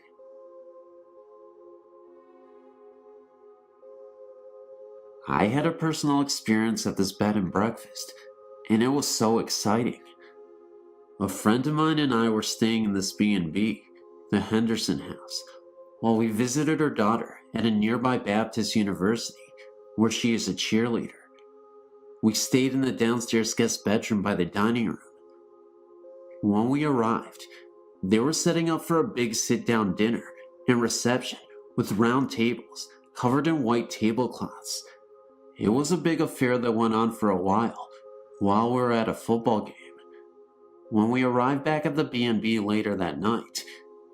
I had a personal experience at this bed and breakfast, and it was so exciting. A friend of mine and I were staying in this B&B, the Henderson House, while we visited her daughter at a nearby Baptist university where she is a cheerleader. We stayed in the downstairs guest bedroom by the dining room. When we arrived, they were setting up for a big sit-down dinner and reception with round tables covered in white tablecloths. It was a big affair that went on for a while we were at a football game. When we arrived back at the B&B later that night,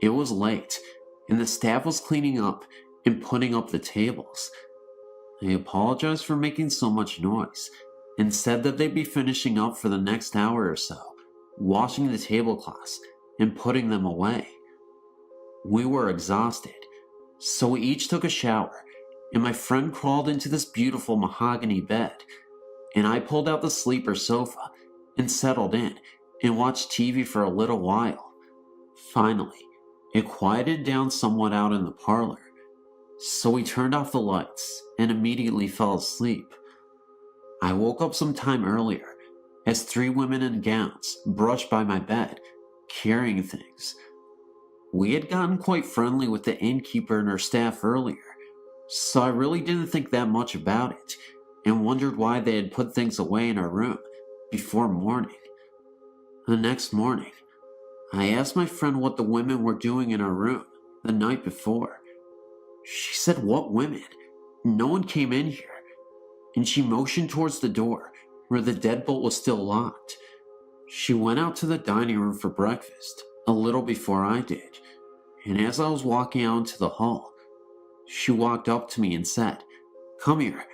it was late, and the staff was cleaning up and putting up the tables. They apologized for making so much noise, and said that they'd be finishing up for the next hour or so, washing the tablecloths and putting them away. We were exhausted, so we each took a shower, and my friend crawled into this beautiful mahogany bed, and I pulled out the sleeper sofa and settled in and watched TV for a little while. Finally, it quieted down somewhat out in the parlor, so we turned off the lights and immediately fell asleep. I woke up some time earlier as 3 women in gowns brushed by my bed, carrying things. We had gotten quite friendly with the innkeeper and her staff earlier, so I really didn't think that much about it, and wondered why they had put things away in our room before morning. The next morning, I asked my friend what the women were doing in our room the night before. She said, "What women? No one came in here," and she motioned towards the door where the deadbolt was still locked. She went out to the dining room for breakfast a little before I did, and as I was walking out into the hall, she walked up to me and said, "Come here,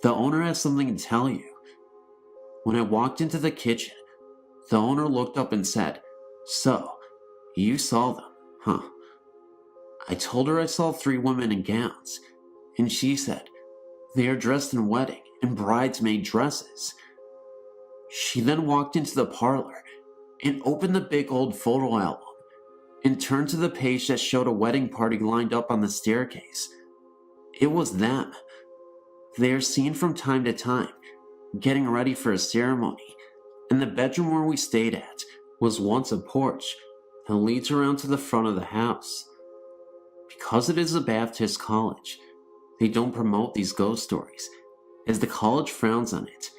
the owner has something to tell you." When I walked into the kitchen, the owner looked up and said, "So, you saw them, huh?" I told her I saw 3 women in gowns, and she said, "They are dressed in wedding and bridesmaid dresses." She then walked into the parlor and opened the big old photo album and turned to the page that showed a wedding party lined up on the staircase. It was them. They are seen from time to time, getting ready for a ceremony, and the bedroom where we stayed at was once a porch that leads around to the front of the house. Because it is a Baptist college, they don't promote these ghost stories, as the college frowns on it.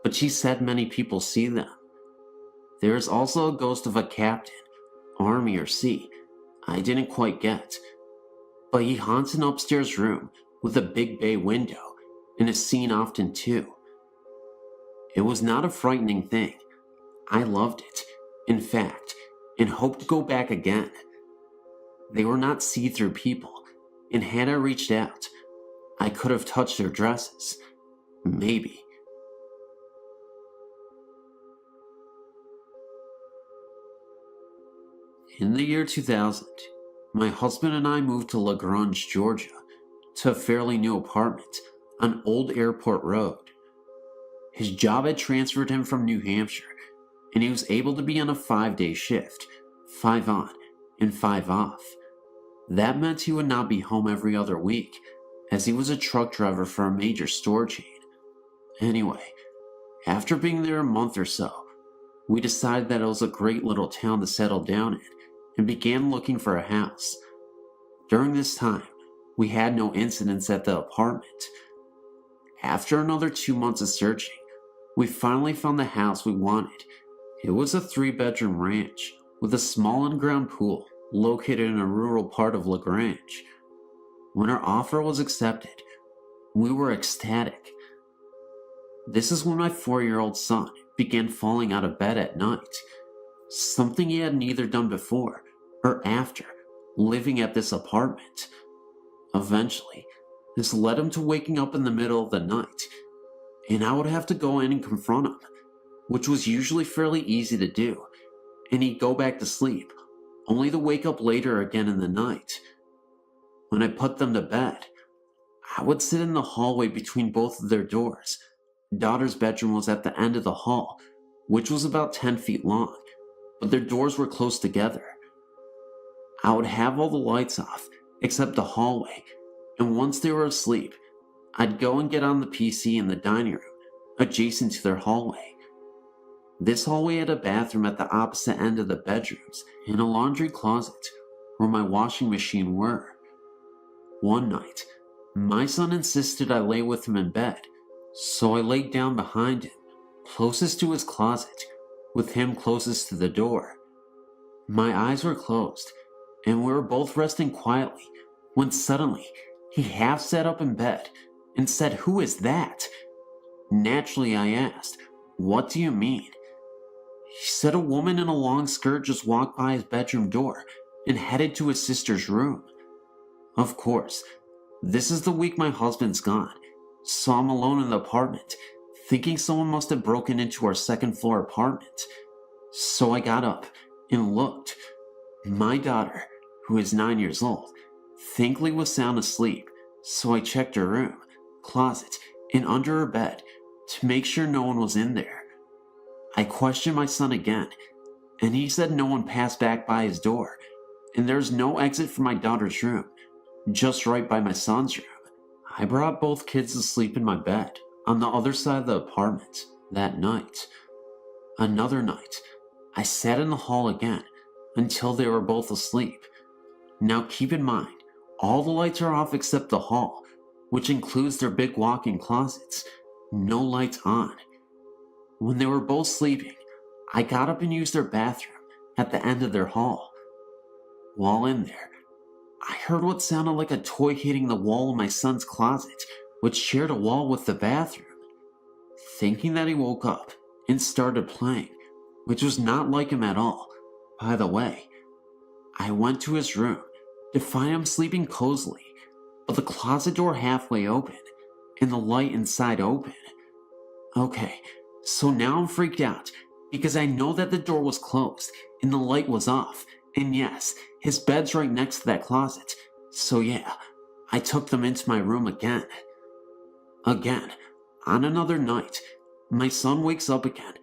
But she said many people see them. There is also a ghost of a captain, Army or Sea, I didn't quite get. But he haunts an upstairs room with a big bay window and is seen often too. It was not a frightening thing. I loved it, in fact, and hoped to go back again. They were not see-through people, and had I reached out, I could have touched their dresses. Maybe. In the year 2000, my husband and I moved to LaGrange, Georgia, to a fairly new apartment on Old Airport Road. His job had transferred him from New Hampshire, and he was able to be on a 5-day shift, 5 on and 5 off. That meant he would not be home every other week, as he was a truck driver for a major store chain. Anyway, after being there a month or so, we decided that it was a great little town to settle down in, and began looking for a house. During this time, we had no incidents at the apartment. After another 2 months of searching, we finally found the house we wanted. It was a 3-bedroom ranch with a small in-ground pool located in a rural part of LaGrange. When our offer was accepted, we were ecstatic. This is when my 4-year-old son began falling out of bed at night, something he had neither done before or after living at this apartment. Eventually, this led him to waking up in the middle of the night, and I would have to go in and confront him, which was usually fairly easy to do, and he'd go back to sleep, only to wake up later again in the night. When I put them to bed, I would sit in the hallway between both of their doors. Daughter's bedroom was at the end of the hall, which was about 10 feet long, but their doors were close together. I would have all the lights off, except the hallway, and once they were asleep, I'd go and get on the PC in the dining room, adjacent to their hallway. This hallway had a bathroom at the opposite end of the bedrooms, and a laundry closet, where my washing machine were. One night, my son insisted I lay with him in bed, so I laid down behind him, closest to his closet, with him closest to the door. My eyes were closed, and we were both resting quietly, when suddenly he half sat up in bed and said, "Who is that?" Naturally, I asked, "What do you mean?" He said a woman in a long skirt just walked by his bedroom door and headed to his sister's room. Of course, this is the week my husband's gone, so I'm alone in the apartment, thinking someone must have broken into our second-floor apartment. So I got up and looked. My daughter, who is 9 years old, thankfully was sound asleep, so I checked her room, closet, and under her bed to make sure no one was in there. I questioned my son again, and he said no one passed back by his door, and there's no exit from my daughter's room, just right by my son's room. I brought both kids to sleep in my bed on the other side of the apartment that night. Another night, I sat in the hall again until they were both asleep. Now keep in mind, all the lights are off except the hall, which includes their big walk-in closets. No lights on. When they were both sleeping, I got up and used their bathroom at the end of their hall. While in there, I heard what sounded like a toy hitting the wall of my son's closet, which shared a wall with the bathroom. Thinking that he woke up and started playing, which was not like him at all, by the way, I went to his room to find him sleeping cozily, but the closet door halfway open and the light inside open. Okay, so now I'm freaked out because I know that the door was closed and the light was off, and yes, his bed's right next to that closet, so yeah, I took them into my room again. Again, on another night, my son wakes up again,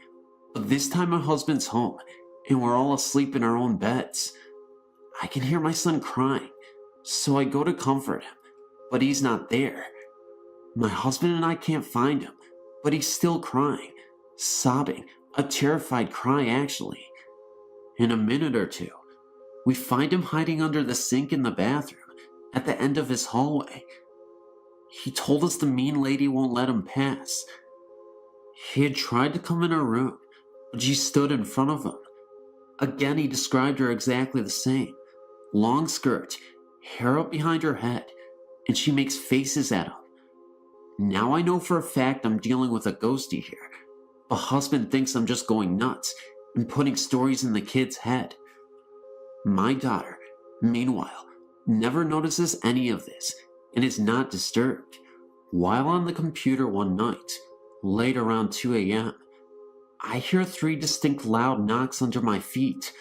but this time my husband's home and we're all asleep in our own beds. I can hear my son crying, so I go to comfort him, but he's not there. My husband and I can't find him, but he's still crying, sobbing, a terrified cry actually. In a minute or two, we find him hiding under the sink in the bathroom at the end of his hallway. He told us the mean lady won't let him pass. He had tried to come in our room, but she stood in front of him. Again, he described her exactly the same. Long skirt, hair up behind her head, and she makes faces at him. Now I know for a fact I'm dealing with a ghostie here. The husband thinks I'm just going nuts and putting stories in the kid's head. My daughter, meanwhile, never notices any of this and is not disturbed. While on the computer one night, late around 2 a.m., I hear 3 distinct loud knocks under my feet.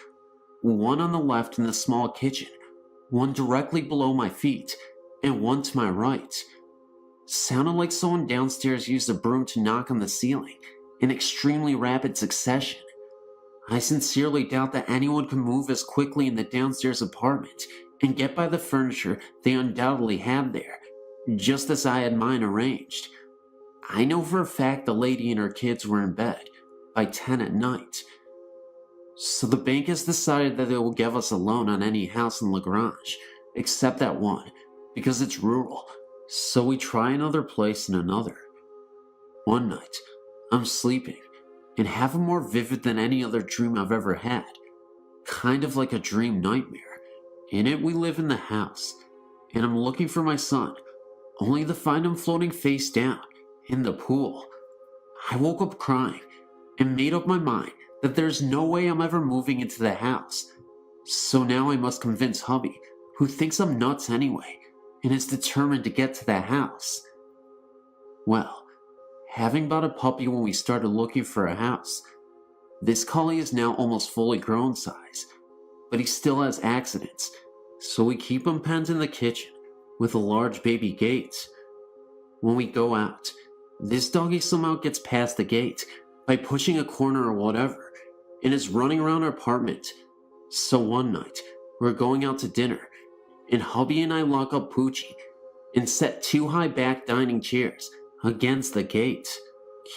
One on the left in the small kitchen, one directly below my feet, and one to my right. Sounded like someone downstairs used a broom to knock on the ceiling in extremely rapid succession. I sincerely doubt that anyone can move as quickly in the downstairs apartment and get by the furniture they undoubtedly had there, just as I had mine arranged. I know for a fact the lady and her kids were in bed by 10 at night. So the bank has decided that they will give us a loan on any house in Lagrange, except that one, because it's rural, so we try another place and another. One night, I'm sleeping, and have a more vivid than any other dream I've ever had. Kind of like a dream nightmare. In it, we live in the house, and I'm looking for my son, only to find him floating face down in the pool. I woke up crying, and made up my mind that there's no way I'm ever moving into the house. So now I must convince hubby, who thinks I'm nuts anyway, and is determined to get to that house. Well, having bought a puppy when we started looking for a house, this collie is now almost fully grown size, but he still has accidents, so we keep him penned in the kitchen with a large baby gate. When we go out, this doggy somehow gets past the gate by pushing a corner or whatever, and is running around our apartment. So one night, we're going out to dinner, and hubby and I lock up Poochie and set 2 high back dining chairs against the gate.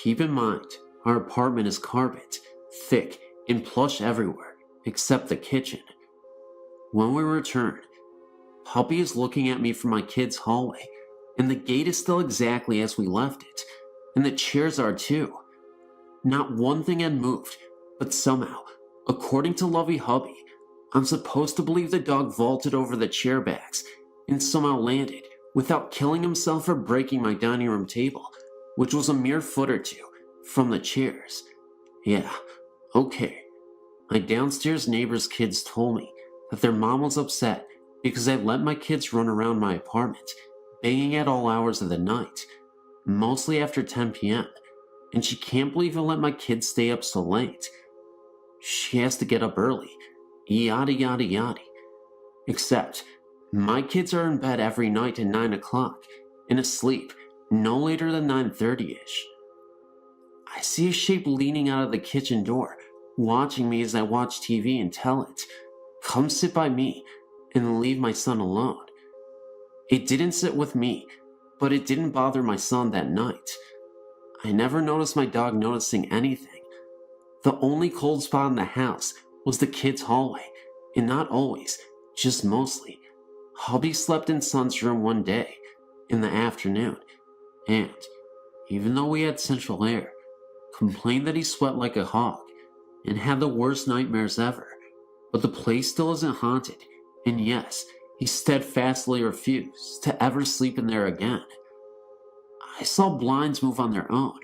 Keep in mind, our apartment is carpet, thick and plush everywhere, except the kitchen. When we return, Puppy is looking at me from my kid's hallway, and the gate is still exactly as we left it, and the chairs are too. Not one thing had moved, but somehow, according to Lovey Hubby, I'm supposed to believe the dog vaulted over the chair backs and somehow landed without killing himself or breaking my dining room table, which was a mere foot or 2 from the chairs. Yeah, okay. My downstairs neighbor's kids told me that their mom was upset because I let my kids run around my apartment, banging at all hours of the night, mostly after 10 p.m., and she can't believe I let my kids stay up so late. She has to get up early, yada yada yada. Except, my kids are in bed every night at 9 o'clock, and asleep no later than 9:30ish. I see a shape leaning out of the kitchen door, watching me as I watch TV and tell it, "Come sit by me," and leave my son alone. It didn't sit with me, but it didn't bother my son that night. I never noticed my dog noticing anything. The only cold spot in the house was the kids' hallway, and not always, just mostly. Hubby slept in son's room one day, in the afternoon, and, even though we had central air, complained that he sweat like a hog, and had the worst nightmares ever. But the place still isn't haunted, and yes, he steadfastly refused to ever sleep in there again. I saw blinds move on their own,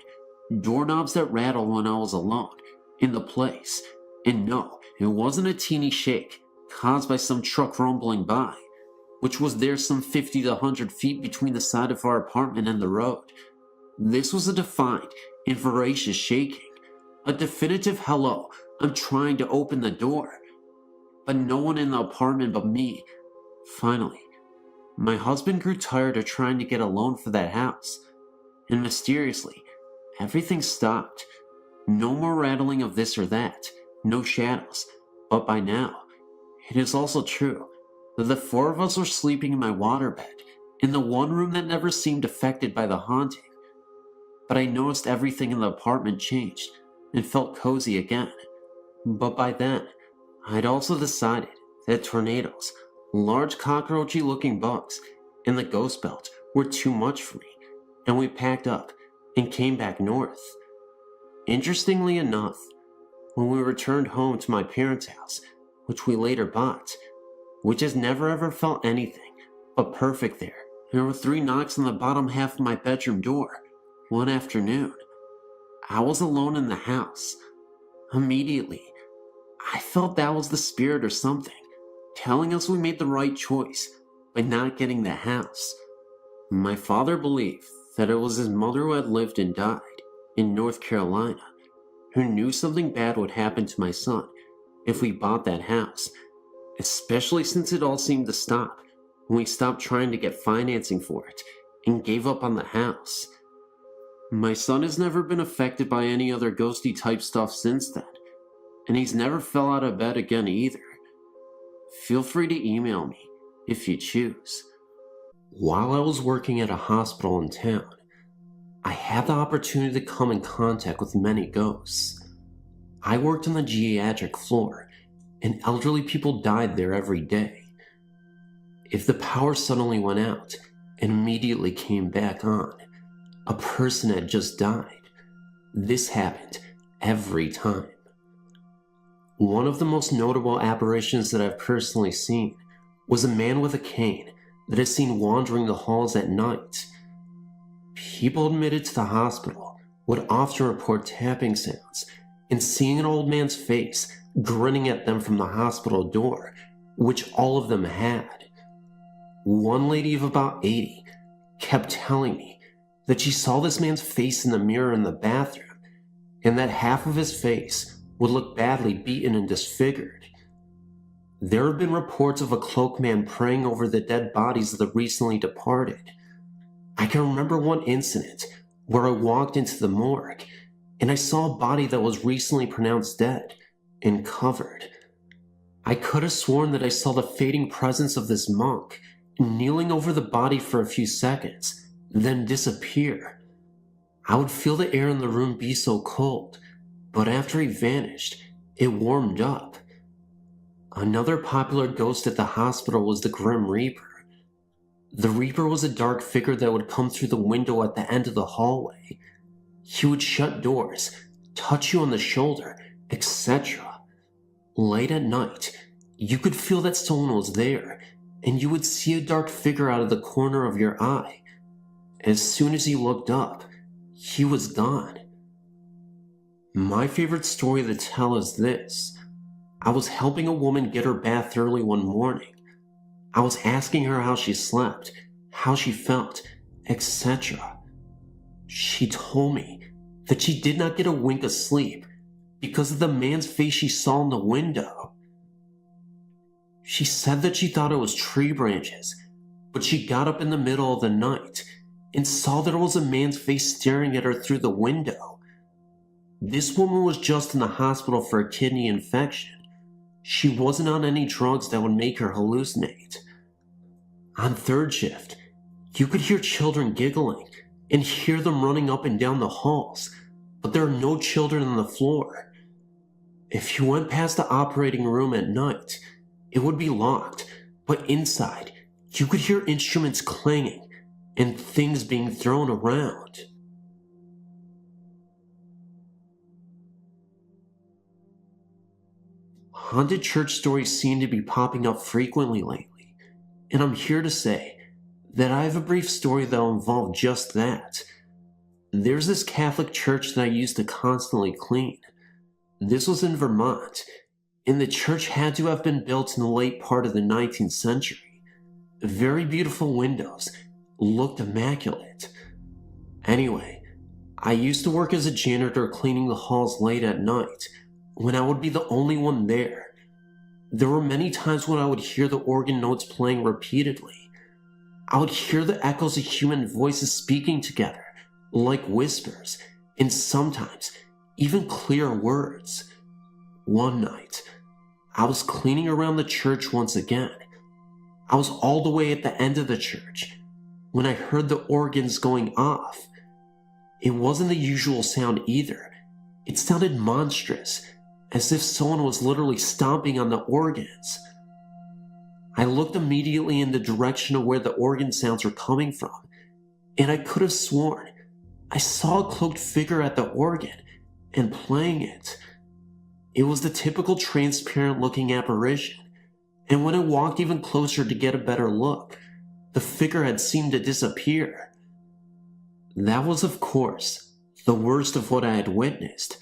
doorknobs that rattle when I was alone in the place, and no, it wasn't a teeny shake caused by some truck rumbling by, which was there some 50 to 100 feet between the side of our apartment and the road. This was a defined and voracious shaking, a definitive hello, I'm trying to open the door. But no one in the apartment but me. Finally, my husband grew tired of trying to get a loan for that house, and mysteriously, everything stopped. No more rattling of this or that, no shadows, but by now, it is also true that the 4 of us were sleeping in my waterbed, in the one room that never seemed affected by the haunting. But I noticed everything in the apartment changed, and felt cozy again. But by then, I'd also decided that tornadoes, large cockroachy-looking bugs, and the ghost belt were too much for me, and we packed up and came back north. Interestingly enough, when we returned home to my parents' house, which we later bought, we just never ever felt anything but perfect there. There were 3 knocks on the bottom half of my bedroom door one afternoon. I was alone in the house. Immediately, I felt that was the spirit or something, telling us we made the right choice by not getting the house. My father believed that it was his mother who had lived and died in North Carolina, who knew something bad would happen to my son if we bought that house, especially since it all seemed to stop when we stopped trying to get financing for it and gave up on the house. My son has never been affected by any other ghosty type stuff since then, and he's never fell out of bed again either. Feel free to email me if you choose. While I was working at a hospital in town, I had the opportunity to come in contact with many ghosts. I worked on the geriatric floor, and elderly people died there every day. If the power suddenly went out and immediately came back on, a person had just died. This happened every time. One of the most notable apparitions that I've personally seen was a man with a cane that is seen wandering the halls at night. People admitted to the hospital would often report tapping sounds and seeing an old man's face grinning at them from the hospital door, which all of them had. One lady of about 80 kept telling me that she saw this man's face in the mirror in the bathroom, and that half of his face would look badly beaten and disfigured. There have been reports of a cloaked man praying over the dead bodies of the recently departed. I can remember one incident where I walked into the morgue and I saw a body that was recently pronounced dead and covered. I could have sworn that I saw the fading presence of this monk kneeling over the body for a few seconds, then disappear. I would feel the air in the room be so cold, but after he vanished, it warmed up. Another popular ghost at the hospital was the Grim Reaper. The Reaper was a dark figure that would come through the window at the end of the hallway. He would shut doors, touch you on the shoulder, etc. Late at night, you could feel that someone was there, and you would see a dark figure out of the corner of your eye. As soon as you looked up, he was gone. My favorite story to tell is this. I was helping a woman get her bath early one morning. I was asking her how she slept, how she felt, etc. She told me that she did not get a wink of sleep because of the man's face she saw in the window. She said that she thought it was tree branches, but she got up in the middle of the night and saw that it was a man's face staring at her through the window. This woman was just in the hospital for a kidney infection. She wasn't on any drugs that would make her hallucinate. On third shift, you could hear children giggling and hear them running up and down the halls, but there are no children on the floor. If you went past the operating room at night, it would be locked, but inside, you could hear instruments clanging and things being thrown around. Haunted church stories seem to be popping up frequently lately, and I'm here to say that I have a brief story that will involve just that. There's this Catholic church that I used to constantly clean. This was in Vermont, and the church had to have been built in the late part of the 19th century. Very beautiful windows, looked immaculate. Anyway, I used to work as a janitor cleaning the halls late at night, when I would be the only one there. There were many times when I would hear the organ notes playing repeatedly. I would hear the echoes of human voices speaking together, like whispers, and sometimes even clear words. One night, I was cleaning around the church once again. I was all the way at the end of the church when I heard the organs going off. It wasn't the usual sound either. It sounded monstrous, as if someone was literally stomping on the organs. I looked immediately in the direction of where the organ sounds were coming from, and I could have sworn I saw a cloaked figure at the organ and playing it. It was the typical transparent looking apparition, and when I walked even closer to get a better look, the figure had seemed to disappear. That was, of course, the worst of what I had witnessed,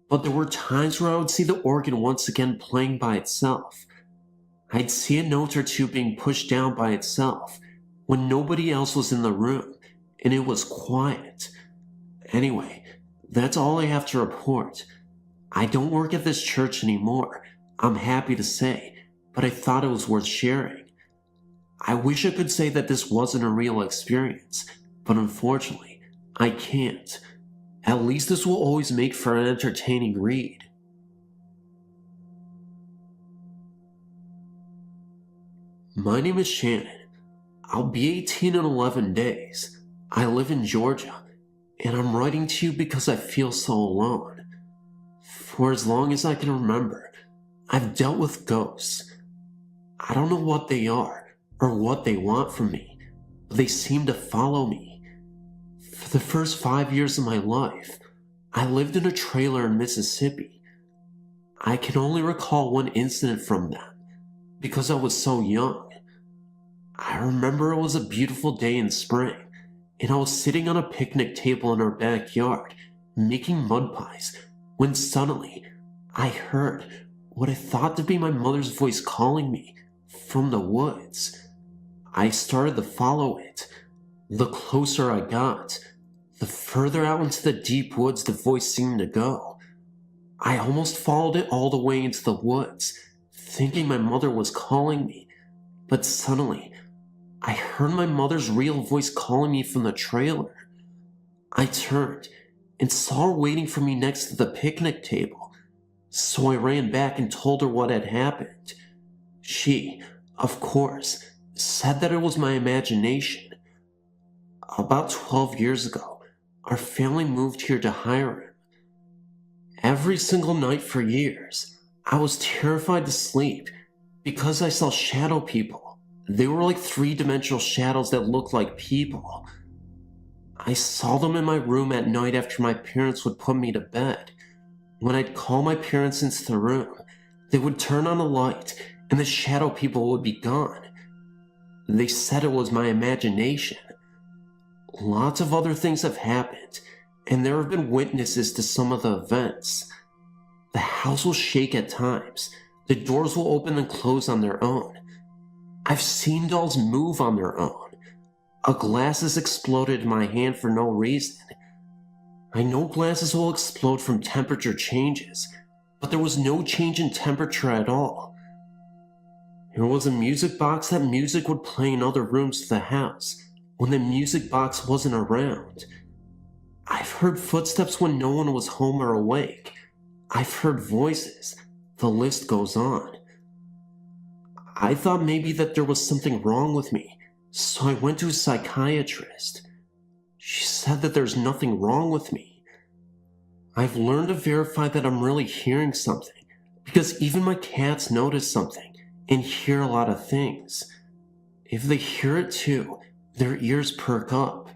but there were times where I would see the organ once again playing by itself. I'd see a note or two being pushed down by itself when nobody else was in the room, and it was quiet. Anyway, that's all I have to report. I don't work at this church anymore, I'm happy to say, but I thought it was worth sharing. I wish I could say that this wasn't a real experience, but unfortunately, I can't. At least this will always make for an entertaining read. My name is Shannon. I'll be 18 in 11 days. I live in Georgia, and I'm writing to you because I feel so alone. For as long as I can remember, I've dealt with ghosts. I don't know what they are or what they want from me, but they seem to follow me. For the first 5 years of my life, I lived in a trailer in Mississippi. I can only recall one incident from them because I was so young. I remember it was a beautiful day in spring, and I was sitting on a picnic table in our backyard, making mud pies, when suddenly I heard what I thought to be my mother's voice calling me from the woods. I started to follow it. The closer I got, the further out into the deep woods the voice seemed to go. I almost followed it all the way into the woods, thinking my mother was calling me, but suddenly I heard my mother's real voice calling me from the trailer. I turned and saw her waiting for me next to the picnic table, so I ran back and told her what had happened. She, of course, said that it was my imagination. About 12 years ago, our family moved here to Hiram. Every single night for years, I was terrified to sleep because I saw shadow people. They were like three-dimensional shadows that looked like people. I saw them in my room at night after my parents would put me to bed. When I'd call my parents into the room, they would turn on a light and the shadow people would be gone. They said it was my imagination. Lots of other things have happened, and there have been witnesses to some of the events. The house will shake at times. The doors will open and close on their own. I've seen dolls move on their own. A glass has exploded in my hand for no reason. I know glasses will explode from temperature changes, but there was no change in temperature at all. There was a music box that music would play in other rooms of the house when the music box wasn't around. I've heard footsteps when no one was home or awake. I've heard voices. The list goes on. I thought maybe that there was something wrong with me, so I went to a psychiatrist. She said that there's nothing wrong with me. I've learned to verify that I'm really hearing something, because even my cats notice something and hear a lot of things. If they hear it too, their ears perk up.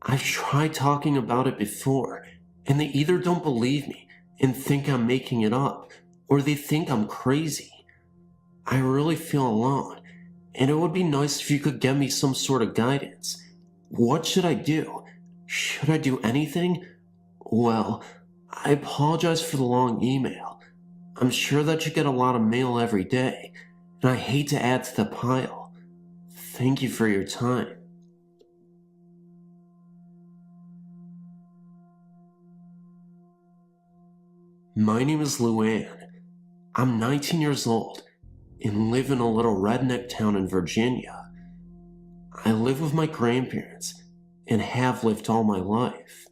I've tried talking about it before, and they either don't believe me and think I'm making it up, or they think I'm crazy. I really feel alone, and it would be nice if you could give me some sort of guidance. What should I do? Should I do anything? Well, I apologize for the long email. I'm sure that you get a lot of mail every day, and I hate to add to the pile. Thank you for your time. My name is Luann. I'm 19 years old and live in a little redneck town in Virginia. I live with my grandparents and have lived all my life.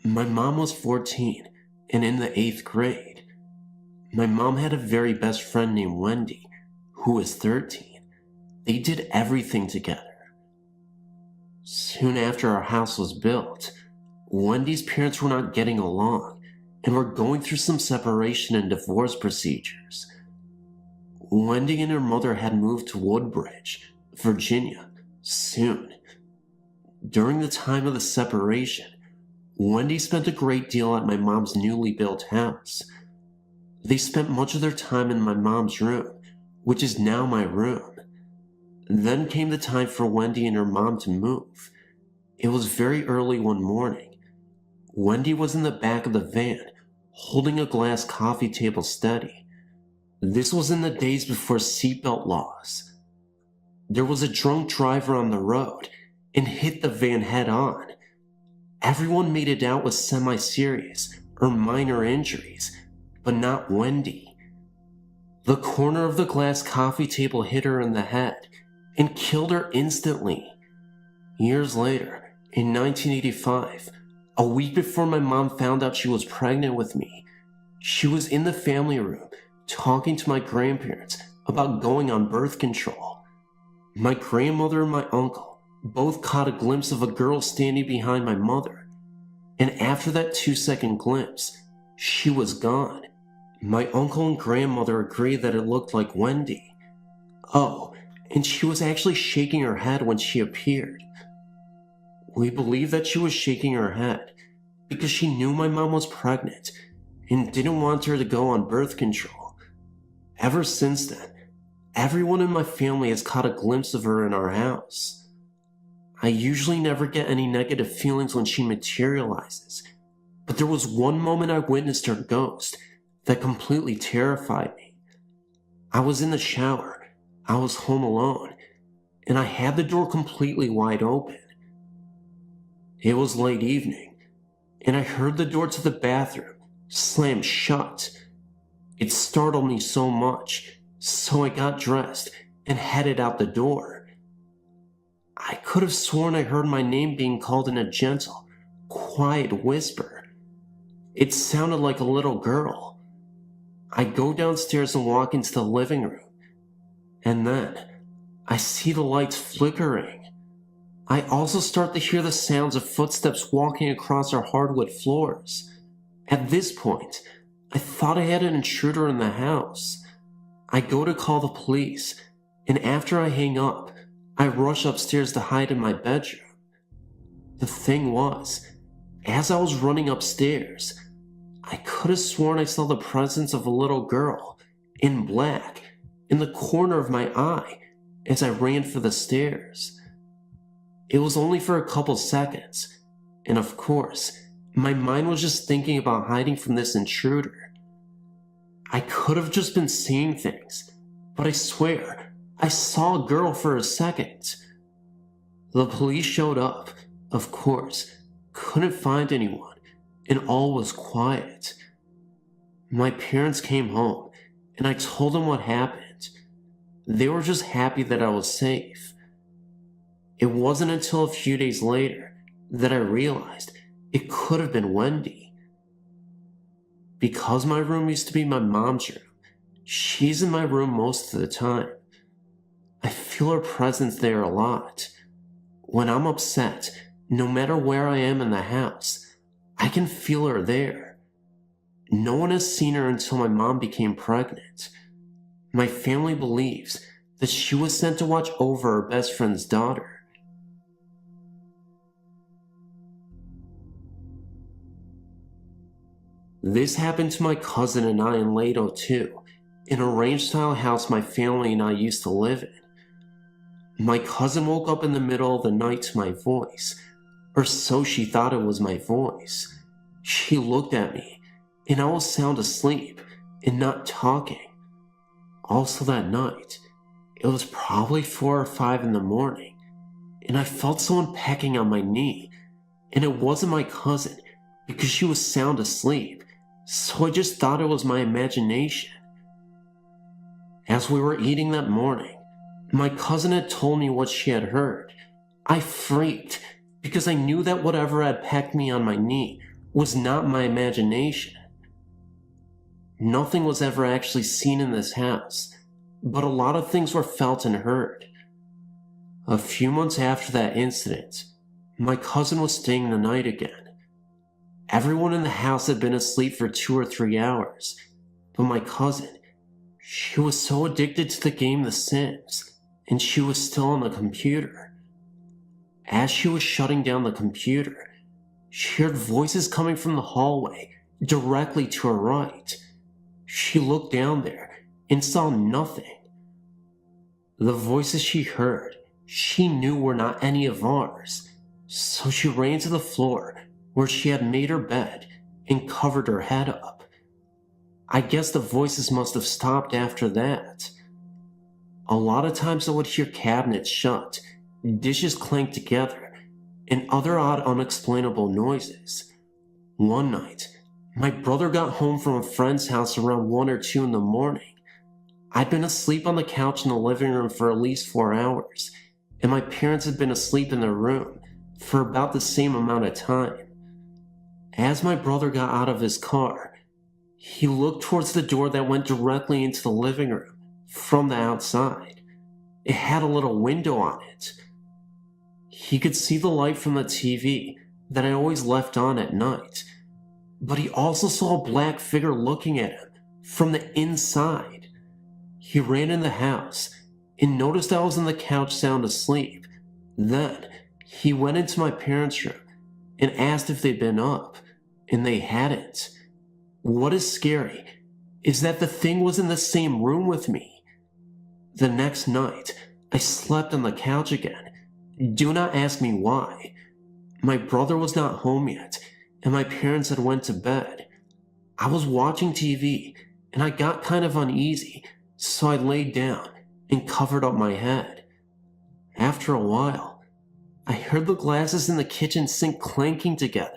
My mom was 14 and in the 8th grade. My mom had a very best friend named Wendy, who was 13. They did everything together. Soon after our house was built, Wendy's parents were not getting along and were going through some separation and divorce procedures. Wendy and her mother had moved to Woodbridge, Virginia, soon. During the time of the separation, Wendy spent a great deal at my mom's newly built house. They spent much of their time in my mom's room, which is now my room. Then came the time for Wendy and her mom to move. It was very early one morning. Wendy was in the back of the van, holding a glass coffee table steady. This was in the days before seatbelt laws. There was a drunk driver on the road and hit the van head on. Everyone made it out with semi-serious or minor injuries, but not Wendy. The corner of the glass coffee table hit her in the head and killed her instantly. Years later, in 1985, a week before my mom found out she was pregnant with me, she was in the family room talking to my grandparents about going on birth control. My grandmother and my uncle both caught a glimpse of a girl standing behind my mother, and after that 2-second glimpse, she was gone. My uncle and grandmother agreed that it looked like Wendy. Oh, and she was actually shaking her head when she appeared. We believe that she was shaking her head because she knew my mom was pregnant and didn't want her to go on birth control. Ever since then, everyone in my family has caught a glimpse of her in our house. I usually never get any negative feelings when she materializes, but there was one moment I witnessed her ghost that completely terrified me. I was in the shower, I was home alone, and I had the door completely wide open. It was late evening, and I heard the door to the bathroom slam shut. It startled me so much, so I got dressed and headed out the door. I could have sworn I heard my name being called in a gentle, quiet whisper. It sounded like a little girl. I go downstairs and walk into the living room, and then I see the lights flickering. I also start to hear the sounds of footsteps walking across our hardwood floors. At this point, I thought I had an intruder in the house. I go to call the police, and after I hang up, I rush upstairs to hide in my bedroom. The thing was, as I was running upstairs, I could have sworn I saw the presence of a little girl, in black, in the corner of my eye as I ran for the stairs. It was only for a couple seconds, and of course, my mind was just thinking about hiding from this intruder. I could have just been seeing things, but I swear, I saw a girl for a second. The police showed up, of course, couldn't find anyone, and all was quiet. My parents came home, and I told them what happened. They were just happy that I was safe. It wasn't until a few days later that I realized it could have been Wendy. Because my room used to be my mom's room, she's in my room most of the time. I feel her presence there a lot. When I'm upset, no matter where I am in the house, I can feel her there. No one has seen her until my mom became pregnant. My family believes that she was sent to watch over her best friend's daughter. This happened to my cousin and I in late '02, in a ranch-style house my family and I used to live in. My cousin woke up in the middle of the night to my voice, or so she thought it was my voice. She looked at me, and I was sound asleep and not talking. Also that night, it was probably 4 or 5 in the morning, and I felt someone pecking on my knee, and it wasn't my cousin because she was sound asleep. So I just thought it was my imagination. As we were eating that morning, my cousin had told me what she had heard. I freaked because I knew that whatever had pecked me on my knee was not my imagination. Nothing was ever actually seen in this house, but a lot of things were felt and heard. A few months after that incident, my cousin was staying the night again. Everyone in the house had been asleep for 2 or 3 hours, but my cousin, she was so addicted to the game The Sims, and she was still on the computer. As she was shutting down the computer, she heard voices coming from the hallway directly to her right. She looked down there and saw nothing. The voices she heard, she knew were not any of ours, so she ran to the floor where she had made her bed and covered her head up. I guess the voices must have stopped after that. A lot of times I would hear cabinets shut, dishes clank together, and other odd unexplainable noises. One night, my brother got home from a friend's house around 1 or 2 in the morning. I'd been asleep on the couch in the living room for at least 4 hours, and my parents had been asleep in their room for about the same amount of time. As my brother got out of his car, he looked towards the door that went directly into the living room from the outside. It had a little window on it. He could see the light from the TV that I always left on at night, but he also saw a black figure looking at him from the inside. He ran in the house and noticed I was on the couch sound asleep. Then he went into my parents' room and asked if they'd been up, and they hadn't. What is scary is that the thing was in the same room with me. The next night, I slept on the couch again. Do not ask me why. My brother was not home yet, and my parents had went to bed. I was watching TV, and I got kind of uneasy, so I laid down and covered up my head. After a while, I heard the glasses in the kitchen sink clanking together.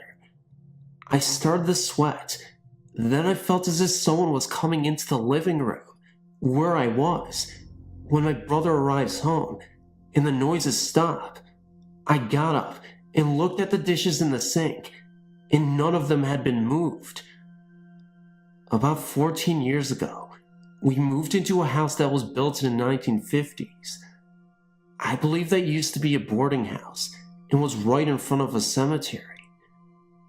I started to sweat. Then I felt as if someone was coming into the living room, where I was. When my brother arrives home and the noises stop, I got up and looked at the dishes in the sink, and none of them had been moved. About 14 years ago, we moved into a house that was built in the 1950s. I believe that used to be a boarding house and was right in front of a cemetery.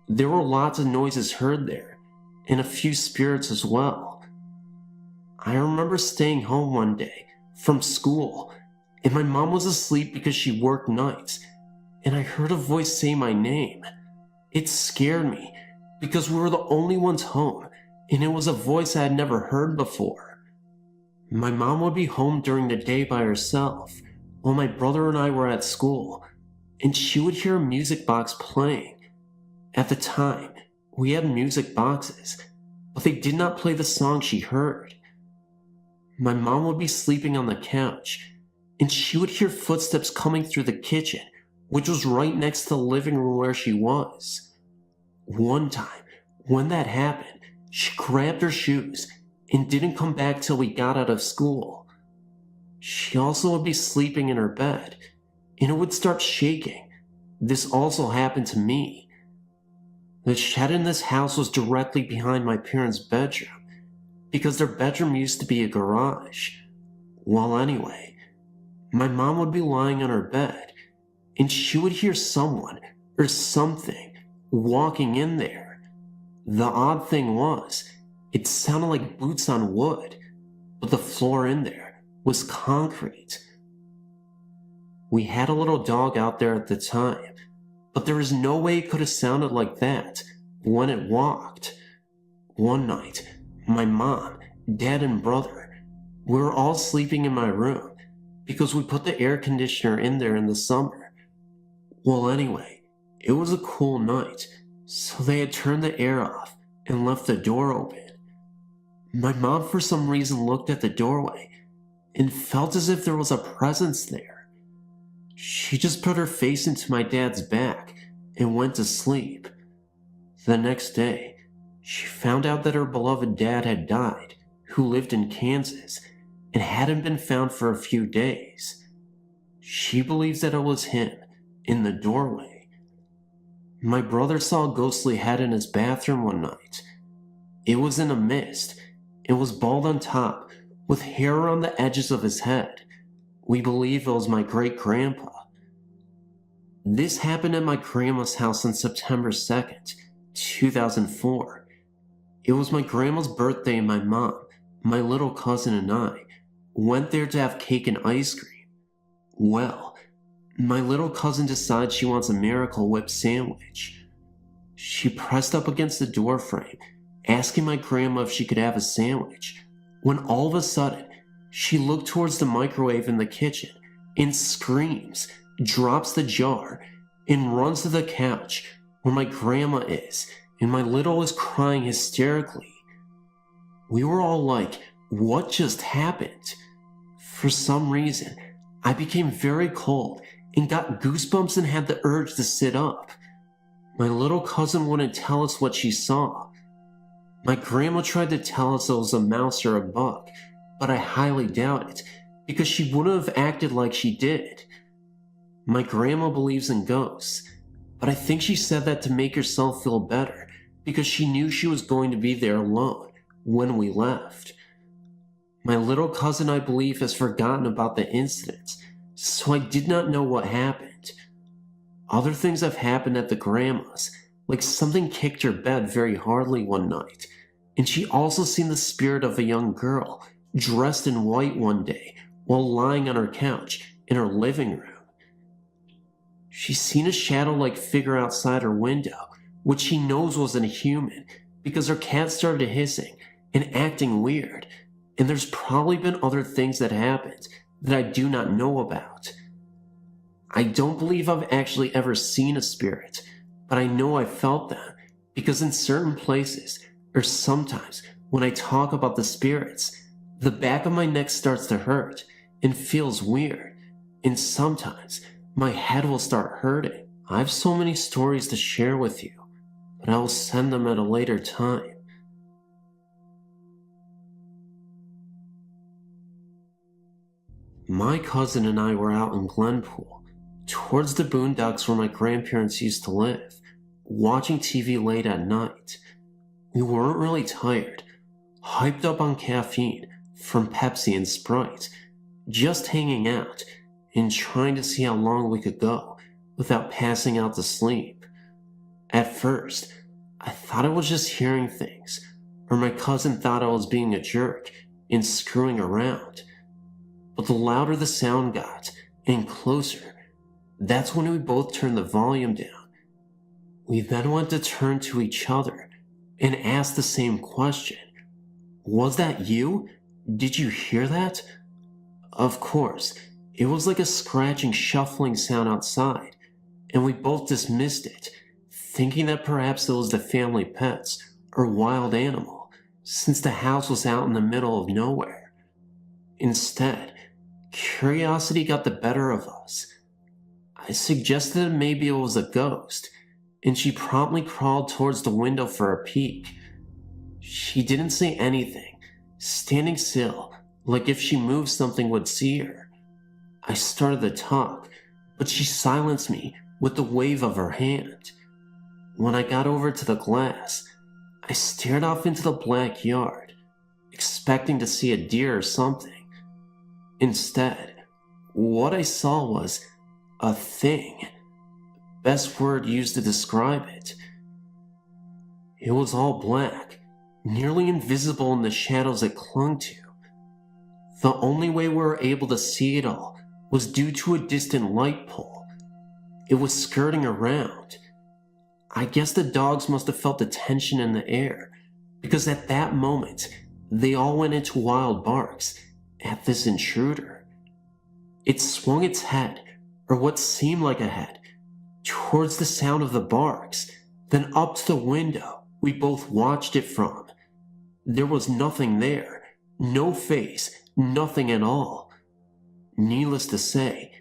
There were lots of noises heard there, and a few spirits as well. I remember staying home one day from school, and my mom was asleep because she worked nights, and I heard a voice say my name. It scared me because we were the only ones home, and it was a voice I had never heard before. My mom would be home during the day by herself, while my brother and I were at school, and she would hear a music box playing. At the time, we had music boxes, but they did not play the song she heard. My mom would be sleeping on the couch, and she would hear footsteps coming through the kitchen, which was right next to the living room where she was. One time, when that happened, she grabbed her shoes and didn't come back till we got out of school. She also would be sleeping in her bed, and it would start shaking. This also happened to me. The shed in this house was directly behind my parents' bedroom, because their bedroom used to be a garage. Well, anyway, my mom would be lying on her bed, and she would hear someone or something walking in there. The odd thing was, it sounded like boots on wood, but the floor in there was concrete. We had a little dog out there at the time, but there is no way it could have sounded like that when it walked. One night, my mom, dad, and brother, we were all sleeping in my room because we put the air conditioner in there in the summer. Well, anyway, it was a cool night, so they had turned the air off and left the door open. My mom, for some reason, looked at the doorway and felt as if there was a presence there. She just put her face into my dad's back and went to sleep. The next day, she found out that her beloved dad had died, who lived in Kansas, and hadn't been found for a few days. She believes that it was him in the doorway. My brother saw a ghostly head in his bathroom one night. It was in a mist and was bald on top with hair around the edges of his head. We believe it was my great-grandpa. This happened at my grandma's house on September 2nd, 2004. It was my grandma's birthday, and my mom, my little cousin, and I went there to have cake and ice cream. Well, My little cousin decides she wants a Miracle Whip sandwich. She pressed up against the door frame, asking my grandma if she could have a sandwich, when all of a sudden, she looked towards the microwave in the kitchen and screams, drops the jar, and runs to the couch where my grandma is, and my little is crying hysterically. We were all like, what just happened? For some reason, I became very cold and got goosebumps and had the urge to sit up. My little cousin wouldn't tell us what she saw. My grandma tried to tell us it was a mouse or a bug, but I highly doubt it, because she wouldn't have acted like she did. My grandma believes in ghosts, but I think she said that to make herself feel better, because she knew she was going to be there alone when we left. My little cousin, I believe, has forgotten about the incident, so I did not know what happened. Other things have happened at the grandma's, like something kicked her bed very hardly one night, and she also seen the spirit of a young girl dressed in white one day while lying on her couch in her living room. She's seen a shadow-like figure outside her window, which she knows wasn't human because her cat started hissing and acting weird, and there's probably been other things that happened that I do not know about. I don't believe I've actually ever seen a spirit, but I know I felt them because in certain places, or sometimes when I talk about the spirits, the back of my neck starts to hurt and feels weird, and sometimes my head will start hurting. I have so many stories to share with you, but I will send them at a later time. My cousin and I were out in Glenpool, towards the boondocks where my grandparents used to live, watching TV late at night. We weren't really tired, hyped up on caffeine from Pepsi and Sprite, just hanging out and trying to see how long we could go without passing out to sleep. At first, I thought I was just hearing things, or my cousin thought I was being a jerk and screwing around. But the louder the sound got, and closer, that's when we both turned the volume down. We then went to turn to each other and ask the same question. Was that you? Did you hear that? Of course, it was like a scratching, shuffling sound outside, and we both dismissed it, thinking that perhaps it was the family pets or wild animal, since the house was out in the middle of nowhere. Instead, curiosity got the better of us. I suggested that maybe it was a ghost, and she promptly crawled towards the window for a peek. She didn't say anything, standing still, like if she moved something would see her. I started to talk, but she silenced me with the wave of her hand. When I got over to the glass, I stared off into the black yard, expecting to see a deer or something. Instead, what I saw was a thing. Best word used to describe it. It was all black, nearly invisible in the shadows it clung to. The only way we were able to see it all was due to a distant light pole. It was skirting around. I guess the dogs must have felt the tension in the air, because at that moment, they all went into wild barks at this intruder. It swung its head, or what seemed like a head, towards the sound of the barks, then up to the window we both watched it from. There was nothing there, no face, nothing at all. Needless to say,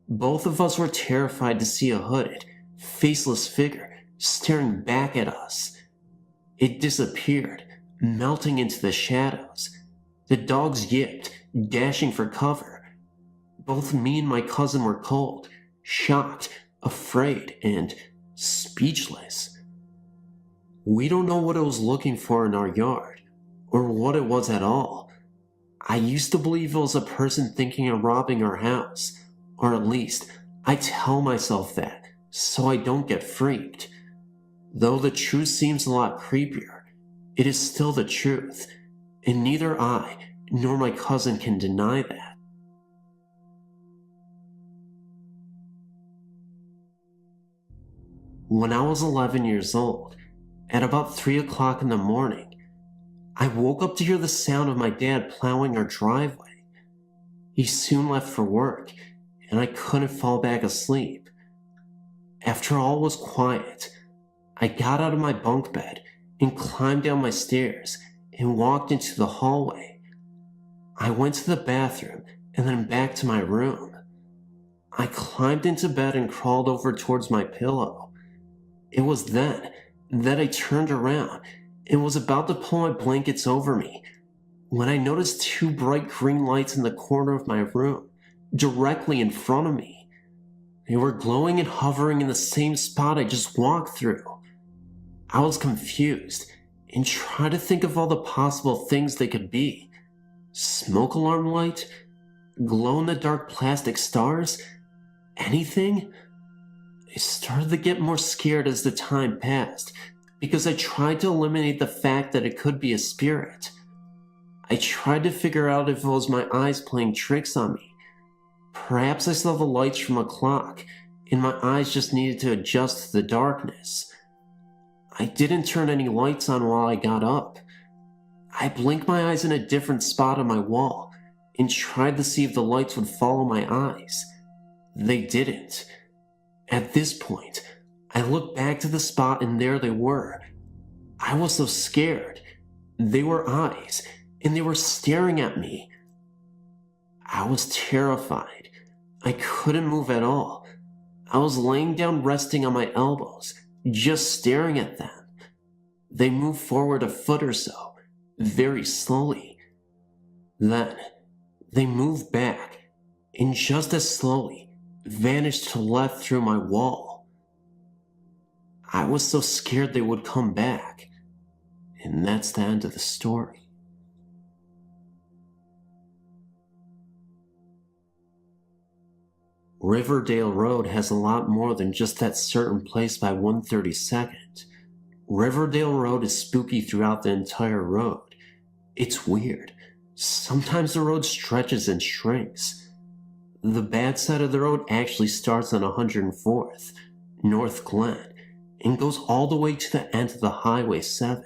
both of us were terrified to see a hooded, faceless figure staring back at us. It disappeared, melting into the shadows. The dogs yipped, dashing for cover. Both me and my cousin were cold, shocked, afraid, and speechless. We don't know what it was looking for in our yard, or what it was at all. I used to believe it was a person thinking of robbing our house, or at least I tell myself that so I don't get freaked. Though the truth seems a lot creepier, it is still the truth, and neither I nor my cousin can deny that. When I was 11 years old, at about 3 o'clock in the morning, I woke up to hear the sound of my dad plowing our driveway. He soon left for work, and I couldn't fall back asleep. After all was quiet, I got out of my bunk bed and climbed down my stairs and walked into the hallway. I went to the bathroom and then back to my room. I climbed into bed and crawled over towards my pillow. It was then that I turned around and was about to pull my blankets over me when I noticed two bright green lights in the corner of my room, directly in front of me. They were glowing and hovering in the same spot I just walked through. I was confused and tried to think of all the possible things they could be. Smoke alarm light? Glow-in-the-dark plastic stars? Anything? I started to get more scared as the time passed because I tried to eliminate the fact that it could be a spirit. I tried to figure out if it was my eyes playing tricks on me. Perhaps I saw the lights from a clock and my eyes just needed to adjust to the darkness. I didn't turn any lights on while I got up. I blinked my eyes in a different spot on my wall and tried to see if the lights would follow my eyes. They didn't. At this point, I looked back to the spot and there they were. I was so scared. They were eyes, and they were staring at me. I was terrified. I couldn't move at all. I was laying down resting on my elbows, just staring at them. They moved forward a foot or so, very slowly. Then, they moved back, and just as slowly, vanished to the left through my wall. I was so scared they would come back, and that's the end of the story. Riverdale Road has a lot more than just that certain place by 132nd. Riverdale Road is spooky throughout the entire road. It's weird. Sometimes the road stretches and shrinks. The bad side of the road actually starts on 104th, North Glen, and goes all the way to the end of the Highway 7,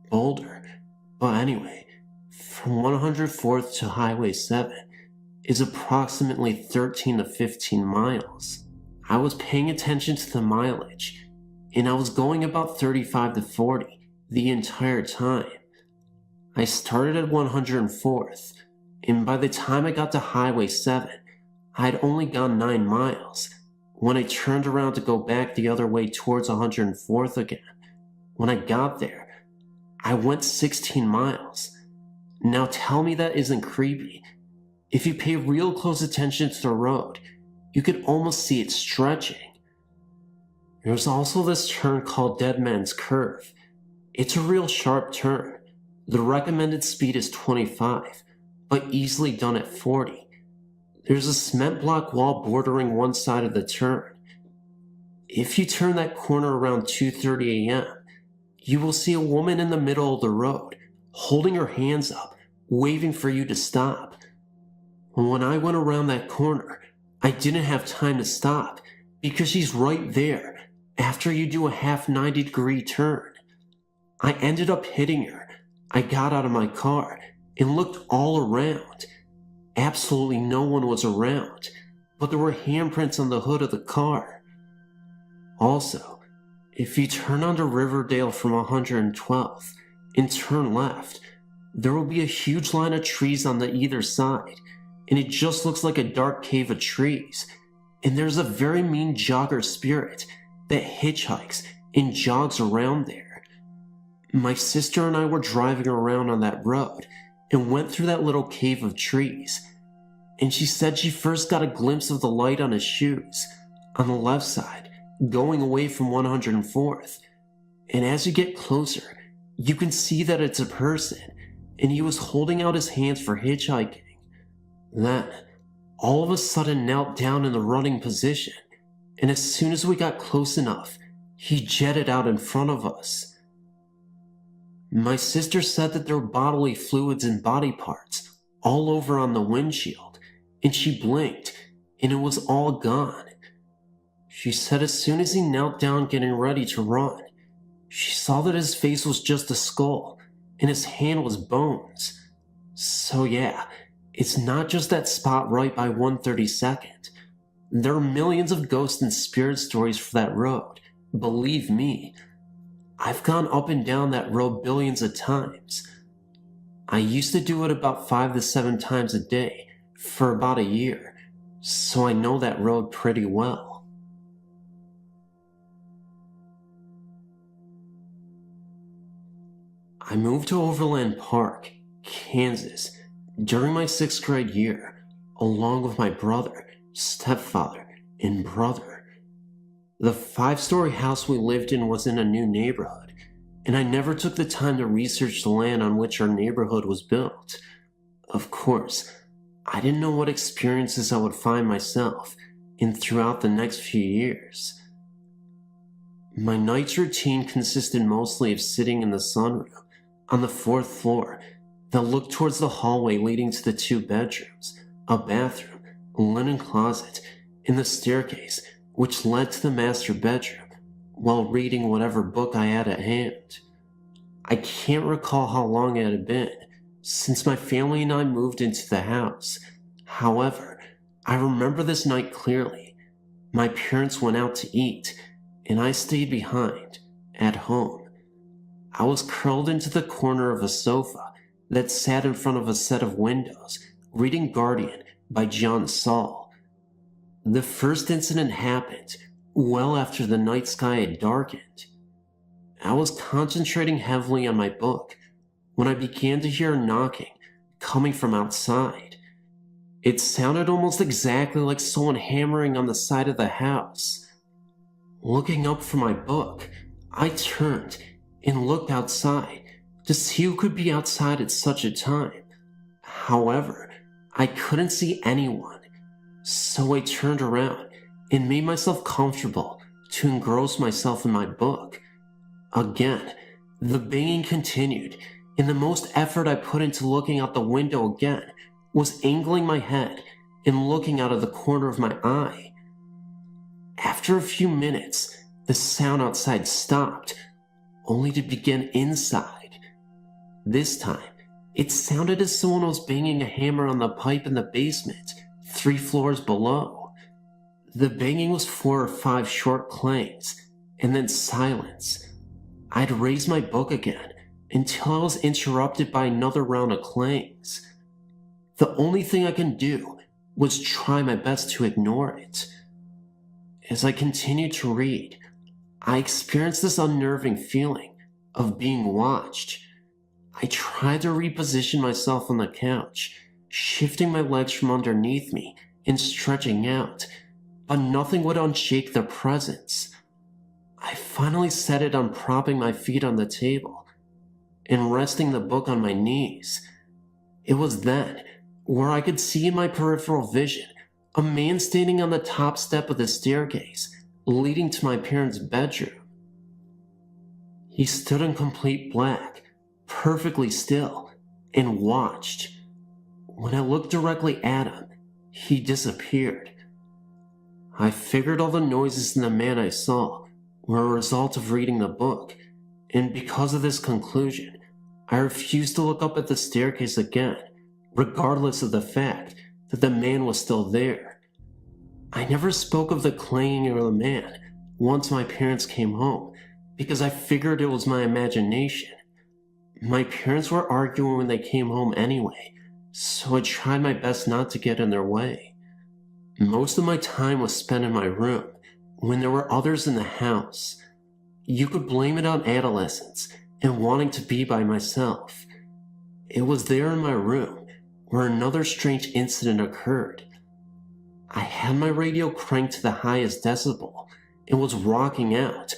Boulder. But anyway, from 104th to Highway 7 is approximately 13 to 15 miles. I was paying attention to the mileage, and I was going about 35 to 40 the entire time. I started at 104th, and by the time I got to Highway 7, I had only gone 9 miles when I turned around to go back the other way towards 104th again. When I got there, I went 16 miles. Now tell me that isn't creepy. If you pay real close attention to the road, you could almost see it stretching. There's also this turn called Dead Man's Curve. It's a real sharp turn. The recommended speed is 25, but easily done at 40. There's a cement block wall bordering one side of the turn. If you turn that corner around 2:30 a.m., you will see a woman in the middle of the road, holding her hands up, waving for you to stop. When I went around that corner, I didn't have time to stop because she's right there after you do a half 90-degree turn. I ended up hitting her. I got out of my car and looked all around. Absolutely no one was around, but there were handprints on the hood of the car. Also, if you turn onto Riverdale from 112th and turn left, there will be a huge line of trees on the either side, and it just looks like a dark cave of trees. And there's a very mean jogger spirit that hitchhikes and jogs around there. My sister and I were driving around on that road and went through that little cave of trees, and she said she first got a glimpse of the light on his shoes on the left side going away from 104th, and as you get closer you can see that it's a person, and he was holding out his hands for hitchhiking. Then all of a sudden knelt down in the running position, and as soon as we got close enough he jetted out in front of us. My sister said that there were bodily fluids and body parts all over on the windshield, and she blinked, and it was all gone. She said as soon as he knelt down getting ready to run, she saw that his face was just a skull and his hand was bones. So yeah, it's not just that spot right by 132nd. There are millions of ghost and spirit stories for that road. Believe me, I've gone up and down that road billions of times. I used to do it about 5 to 7 times a day for about a year, so I know that road pretty well. I moved to Overland Park, Kansas, during my 6th grade year, along with my brother, stepfather, and brother. The 5-story house we lived in was in a new neighborhood, and I never took the time to research the land on which our neighborhood was built. Of course, I didn't know what experiences I would find myself in throughout the next few years. My night's routine consisted mostly of sitting in the sunroom on the 4th floor that looked towards the hallway leading to the 2 bedrooms, a bathroom, a linen closet, and the staircase which led to the master bedroom, while reading whatever book I had at hand. I can't recall how long it had been since my family and I moved into the house. However, I remember this night clearly. My parents went out to eat, and I stayed behind, at home. I was curled into the corner of a sofa that sat in front of a set of windows, reading Guardian by John Saul. The first incident happened well after the night sky had darkened. I was concentrating heavily on my book when I began to hear a knocking coming from outside. It sounded almost exactly like someone hammering on the side of the house. Looking up from my book, I turned and looked outside to see who could be outside at such a time. However, I couldn't see anyone, so I turned around and made myself comfortable to engross myself in my book. Again, the banging continued, and the most effort I put into looking out the window again was angling my head and looking out of the corner of my eye. After a few minutes, the sound outside stopped, only to begin inside. This time, it sounded as someone was banging a hammer on the pipe in the basement, 3 floors below. The banging was 4 or 5 short clangs, and then silence. I'd raise my book again until I was interrupted by another round of clangs. The only thing I can do was try my best to ignore it. As I continued to read, I experienced this unnerving feeling of being watched. I tried to reposition myself on the couch, shifting my legs from underneath me and stretching out, but nothing would unshake their presence. I finally settled on propping my feet on the table and resting the book on my knees. It was then where I could see in my peripheral vision a man standing on the top step of the staircase leading to my parents' bedroom. He stood in complete black, perfectly still, and watched. When I looked directly at him, he disappeared. I figured all the noises in the man I saw were a result of reading the book, and because of this conclusion, I refused to look up at the staircase again, regardless of the fact that the man was still there. I never spoke of the clanging or the man once my parents came home, because I figured it was my imagination. My parents were arguing when they came home anyway, so I tried my best not to get in their way. Most of my time was spent in my room when there were others in the house. You could blame it on adolescence and wanting to be by myself. It was there in my room where another strange incident occurred. I had my radio cranked to the highest decibel and was rocking out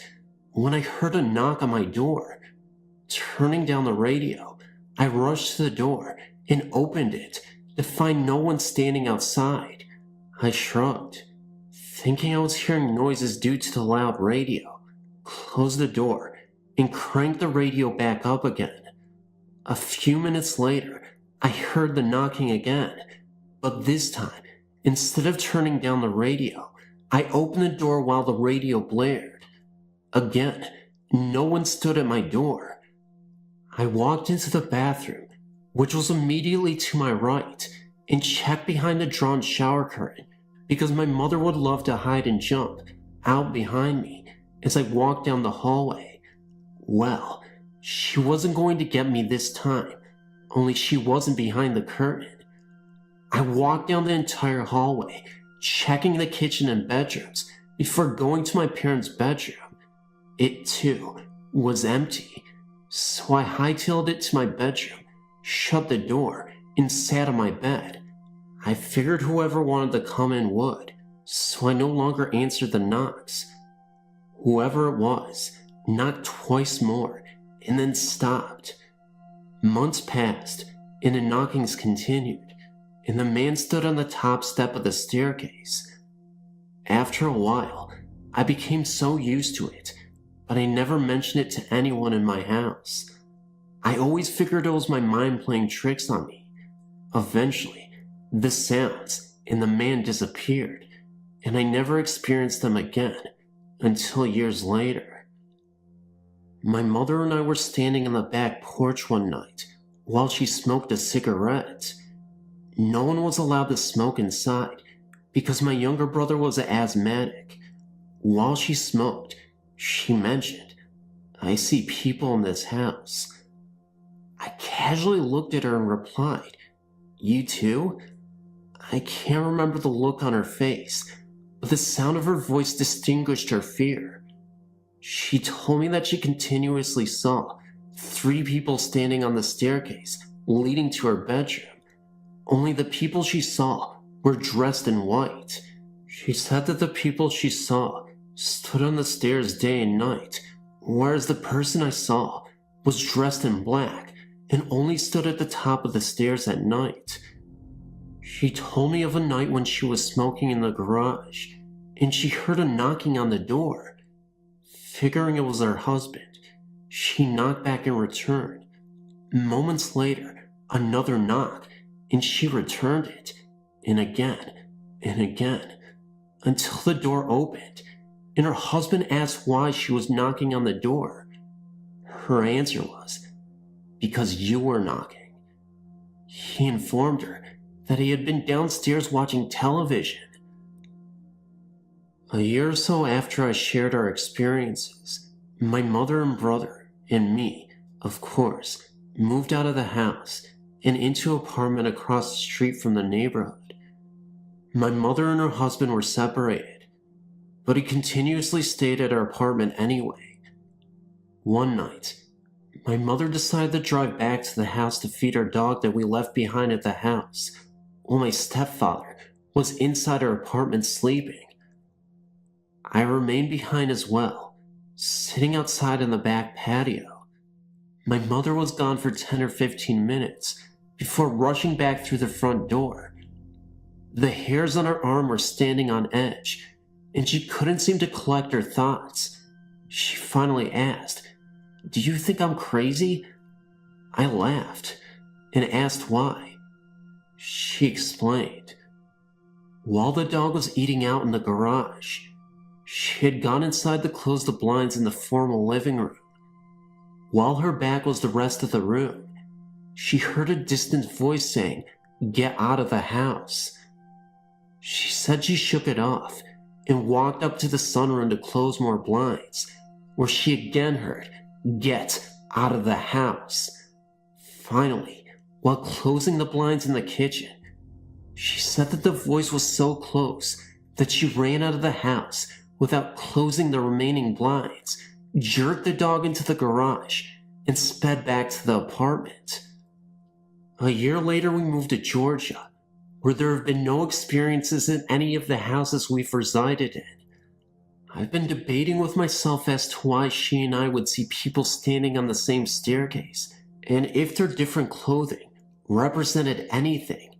when I heard a knock on my door. Turning down the radio, I rushed to the door and opened it to find no one standing outside. I shrugged, thinking I was hearing noises due to the loud radio, closed the door, and cranked the radio back up again. A few minutes later, I heard the knocking again, but this time, instead of turning down the radio, I opened the door while the radio blared. Again, no one stood at my door. I walked into the bathroom, which was immediately to my right, and checked behind the drawn shower curtain because my mother would love to hide and jump out behind me as I walked down the hallway. Well, she wasn't going to get me this time, only she wasn't behind the curtain. I walked down the entire hallway, checking the kitchen and bedrooms before going to my parents' bedroom. It, too, was empty, so I hightailed it to my bedroom, shut the door, and sat on my bed. I figured whoever wanted to come in would, so I no longer answered the knocks. Whoever it was knocked twice more and then stopped. Months passed, and the knockings continued, and the man stood on the top step of the staircase. After a while, I became so used to it, but I never mentioned it to anyone in my house. I always figured it was my mind playing tricks on me. Eventually, the sounds and the man disappeared, and I never experienced them again until years later. My mother and I were standing on the back porch one night while she smoked a cigarette. No one was allowed to smoke inside because my younger brother was asthmatic. While she smoked, she mentioned, "I see people in this house." I casually looked at her and replied, "You too?" I can't remember the look on her face, but the sound of her voice distinguished her fear. She told me that she continuously saw 3 people standing on the staircase leading to her bedroom. Only the people she saw were dressed in white. She said that the people she saw stood on the stairs day and night, whereas the person I saw was dressed in black and only stood at the top of the stairs at night. She told me of a night when she was smoking in the garage, and she heard a knocking on the door. Figuring it was her husband, she knocked back in return. Moments later, another knock, and she returned it, and again, until the door opened, and her husband asked why she was knocking on the door. Her answer was, "Because you were knocking." He informed her that he had been downstairs watching television. A year or so after I shared our experiences, my mother and brother, and me, of course, moved out of the house and into an apartment across the street from the neighborhood. My mother and her husband were separated, but he continuously stayed at our apartment anyway. One night, my mother decided to drive back to the house to feed our dog that we left behind at the house, while my stepfather was inside our apartment sleeping. I remained behind as well, sitting outside on the back patio. My mother was gone for 10 or 15 minutes before rushing back through the front door. The hairs on her arm were standing on edge, and she couldn't seem to collect her thoughts. She finally asked, "Do you think I'm crazy?" I laughed and asked why. She explained. While the dog was eating out in the garage, she had gone inside to close the blinds in the formal living room. While her back was the rest of the room, she heard a distant voice saying, "Get out of the house." She said she shook it off and walked up to the sunroom to close more blinds, where she again heard, "Get out of the house." Finally, while closing the blinds in the kitchen, she said that the voice was so close that she ran out of the house without closing the remaining blinds, jerked the dog into the garage, and sped back to the apartment. A year later, we moved to Georgia, where there have been no experiences in any of the houses we've resided in. I've been debating with myself as to why she and I would see people standing on the same staircase, and if their different clothing represented anything.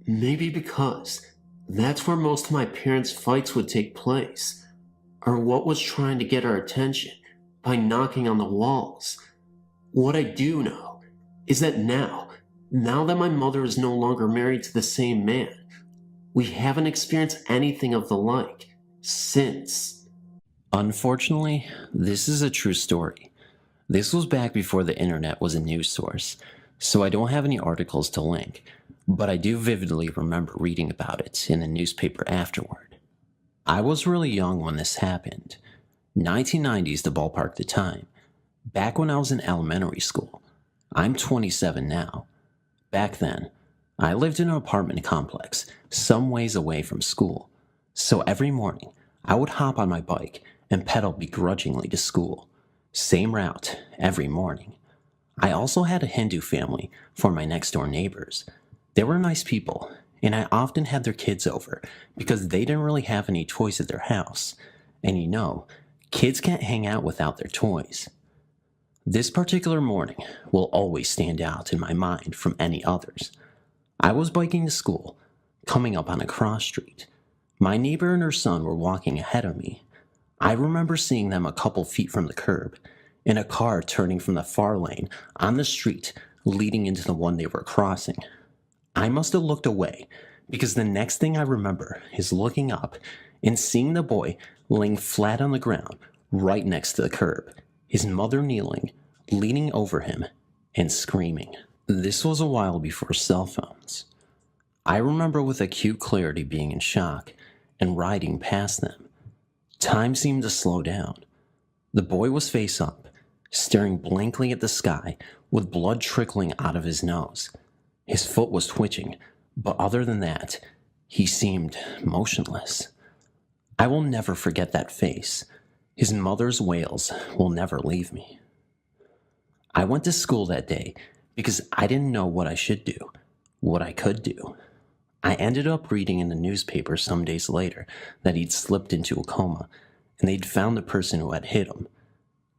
Maybe because that's where most of my parents' fights would take place, or what was trying to get our attention by knocking on the walls. What I do know is that now that my mother is no longer married to the same man, we haven't experienced anything of the like, since. Unfortunately, this is a true story. This was back before the internet was a news source, so I don't have any articles to link, but I do vividly remember reading about it in the newspaper afterward. I was really young when this happened. 1990s to ballpark the time. Back when I was in elementary school. I'm 27 now. Back then, I lived in an apartment complex some ways away from school, so every morning I would hop on my bike and pedal begrudgingly to school. Same route every morning. I also had a Hindu family for my next door neighbors. They were nice people, and I often had their kids over because they didn't really have any toys at their house. And you know, kids can't hang out without their toys. This particular morning will always stand out in my mind from any others. I was biking to school, coming up on a cross street. My neighbor and her son were walking ahead of me. I remember seeing them a couple feet from the curb, in a car turning from the far lane on the street leading into the one they were crossing. I must have looked away, because the next thing I remember is looking up and seeing the boy laying flat on the ground right next to the curb, his mother kneeling, leaning over him, and screaming. This was a while before cell phones. I remember with acute clarity being in shock and riding past them. Time seemed to slow down. The boy was face up, staring blankly at the sky with blood trickling out of his nose. His foot was twitching, but other than that, he seemed motionless. I will never forget that face. His mother's wails will never leave me. I went to school that day because I didn't know what I should do, what I could do. I ended up reading in the newspaper some days later that he'd slipped into a coma, and they'd found the person who had hit him.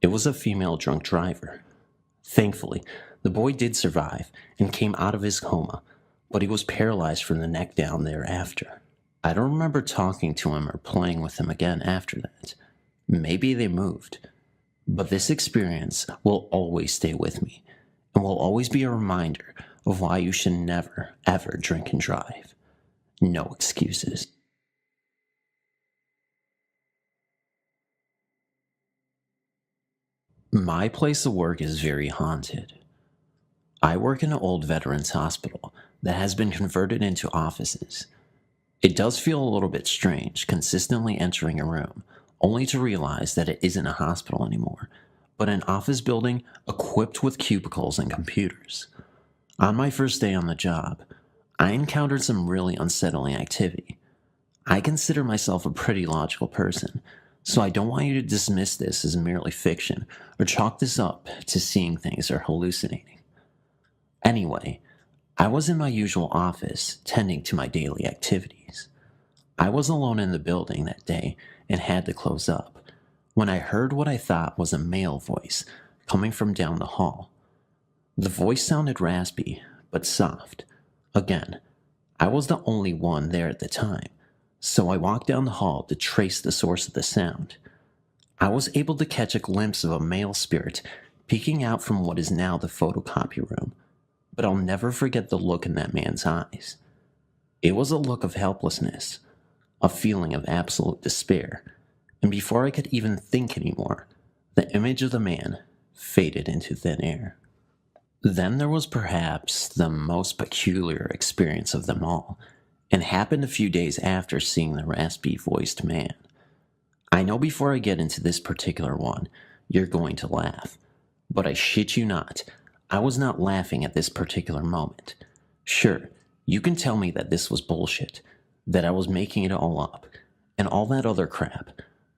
It was a female drunk driver. Thankfully, the boy did survive and came out of his coma, but he was paralyzed from the neck down thereafter. I don't remember talking to him or playing with him again after that. Maybe they moved. But this experience will always stay with me, and will always be a reminder of why you should never, ever drink and drive. No excuses. My place of work is very haunted. I work in an old veterans hospital that has been converted into offices. It does feel a little bit strange consistently entering a room, only to realize that it isn't a hospital anymore, but an office building equipped with cubicles and computers. On my first day on the job, I encountered some really unsettling activity. I consider myself a pretty logical person, so I don't want you to dismiss this as merely fiction or chalk this up to seeing things or hallucinating. Anyway, I was in my usual office tending to my daily activities. I was alone in the building that day and had to close up when I heard what I thought was a male voice coming from down the hall. The voice sounded raspy, but soft. Again, I was the only one there at the time, so I walked down the hall to trace the source of the sound. I was able to catch a glimpse of a male spirit peeking out from what is now the photocopy room, but I'll never forget the look in that man's eyes. It was a look of helplessness, a feeling of absolute despair, and before I could even think anymore, the image of the man faded into thin air. Then there was perhaps the most peculiar experience of them all, and happened a few days after seeing the raspy-voiced man. I know before I get into this particular one, you're going to laugh, but I shit you not, I was not laughing at this particular moment. Sure, you can tell me that this was bullshit, that I was making it all up, and all that other crap,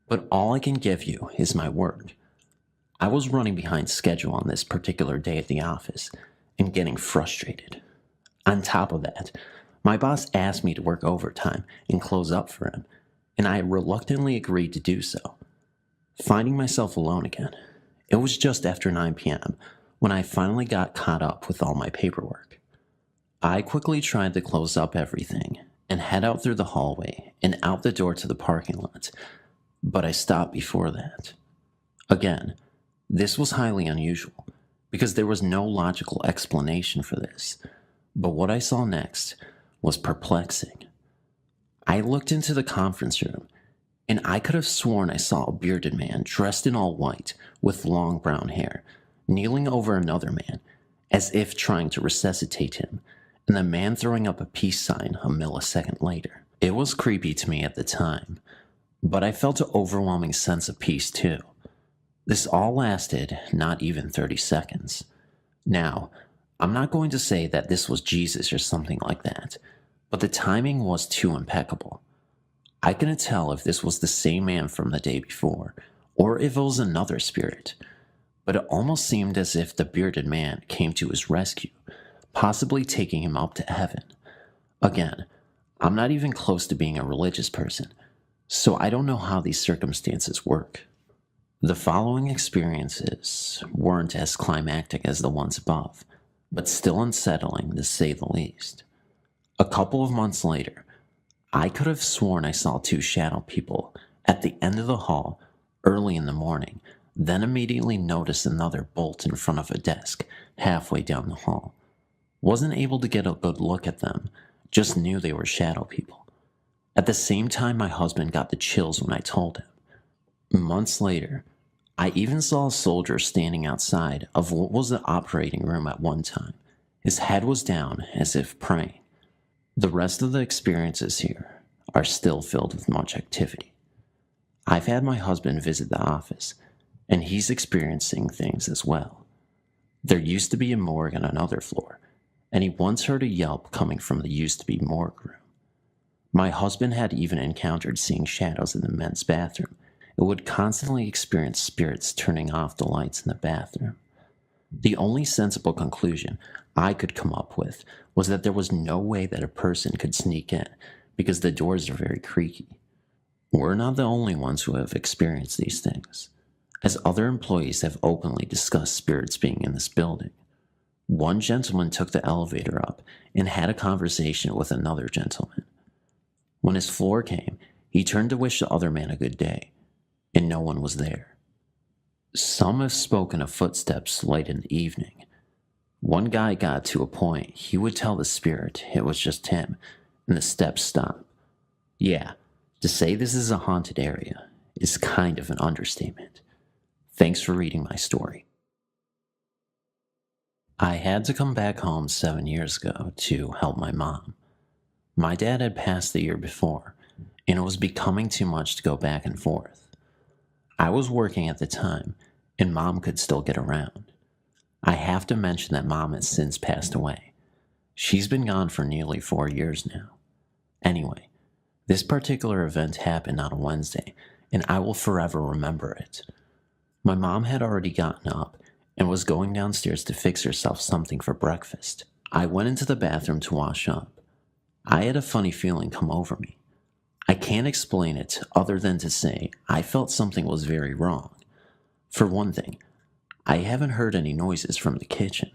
but all I can give you is my word. I was running behind schedule on this particular day at the office, and getting frustrated. On top of that, my boss asked me to work overtime and close up for him, and I reluctantly agreed to do so. Finding myself alone again, it was just after 9 p.m. when I finally got caught up with all my paperwork. I quickly tried to close up everything and head out through the hallway and out the door to the parking lot, but I stopped before that. Again, this was highly unusual because there was no logical explanation for this, but what I saw next was perplexing. I looked into the conference room, and I could have sworn I saw a bearded man dressed in all white with long brown hair, kneeling over another man, as if trying to resuscitate him, and the man throwing up a peace sign a millisecond later. It was creepy to me at the time, but I felt an overwhelming sense of peace too. This all lasted not even 30 seconds. Now, I'm not going to say that this was Jesus or something like that, but the timing was too impeccable. I couldn't tell if this was the same man from the day before, or if it was another spirit, but it almost seemed as if the bearded man came to his rescue, possibly taking him up to heaven. Again, I'm not even close to being a religious person, so I don't know how these circumstances work. The following experiences weren't as climactic as the ones above, but still unsettling to say the least. A couple of months later, I could have sworn I saw two shadow people at the end of the hall early in the morning, then immediately noticed another bolt in front of a desk halfway down the hall. Wasn't able to get a good look at them, just knew they were shadow people. At the same time, my husband got the chills when I told him. Months later, I even saw a soldier standing outside of what was the operating room at one time. His head was down as if praying. The rest of the experiences here are still filled with much activity. I've had my husband visit the office, and he's experiencing things as well. There used to be a morgue on another floor, and he once heard a yelp coming from the used-to-be morgue room. My husband had even encountered seeing shadows in the men's bathroom and would constantly experience spirits turning off the lights in the bathroom. The only sensible conclusion I could come up with was that there was no way that a person could sneak in because the doors are very creaky. We're not the only ones who have experienced these things, as other employees have openly discussed spirits being in this building. One gentleman took the elevator up and had a conversation with another gentleman. When his floor came, he turned to wish the other man a good day, and no one was there. Some have spoken of footsteps late in the evening. One guy got to a point he would tell the spirit it was just him, and the steps stopped. Yeah, to say this is a haunted area is kind of an understatement. Thanks for reading my story. I had to come back home 7 years ago to help my mom. My dad had passed the year before, and it was becoming too much to go back and forth. I was working at the time, and Mom could still get around. I have to mention that Mom has since passed away. She's been gone for nearly 4 years now. Anyway, this particular event happened on a Wednesday, and I will forever remember it. My mom had already gotten up and was going downstairs to fix herself something for breakfast. I went into the bathroom to wash up. I had a funny feeling come over me. I can't explain it other than to say I felt something was very wrong. For one thing, I haven't heard any noises from the kitchen.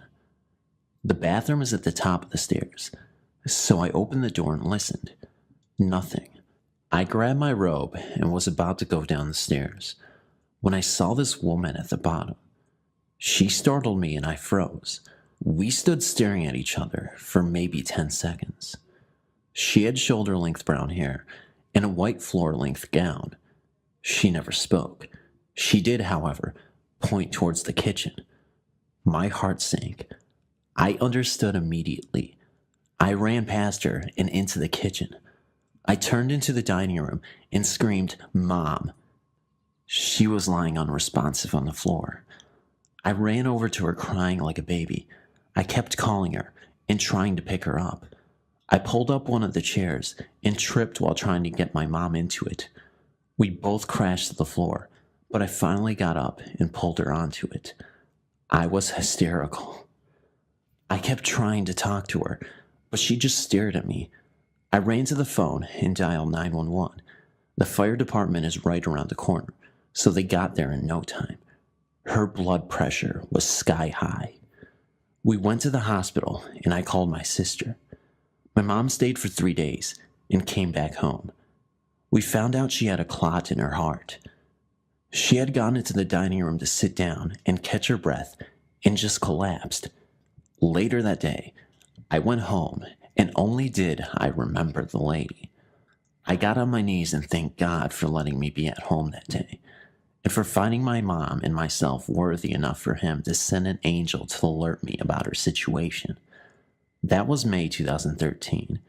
The bathroom is at the top of the stairs, so I opened the door and listened. Nothing. I grabbed my robe and was about to go down the stairs when I saw this woman at the bottom. She startled me and I froze. We stood staring at each other for maybe 10 seconds. She had shoulder-length brown hair and a white floor-length gown. She never spoke. She did, however, point towards the kitchen. My heart sank. I understood immediately. I ran past her and into the kitchen. I turned into the dining room and screamed, "Mom." She was lying unresponsive on the floor. I ran over to her crying like a baby. I kept calling her and trying to pick her up. I pulled up one of the chairs and tripped while trying to get my mom into it. We both crashed to the floor, but I finally got up and pulled her onto it. I was hysterical. I kept trying to talk to her, but she just stared at me. I ran to the phone and dialed 911. The fire department is right around the corner, so they got there in no time. Her blood pressure was sky high. We went to the hospital and I called my sister. My mom stayed for 3 days and came back home. We found out she had a clot in her heart. She had gone into the dining room to sit down and catch her breath and just collapsed. Later that day, I went home and only did I remember the lady. I got on my knees and thanked God for letting me be at home that day, and for finding my mom and myself worthy enough for him to send an angel to alert me about her situation. That was May 2013.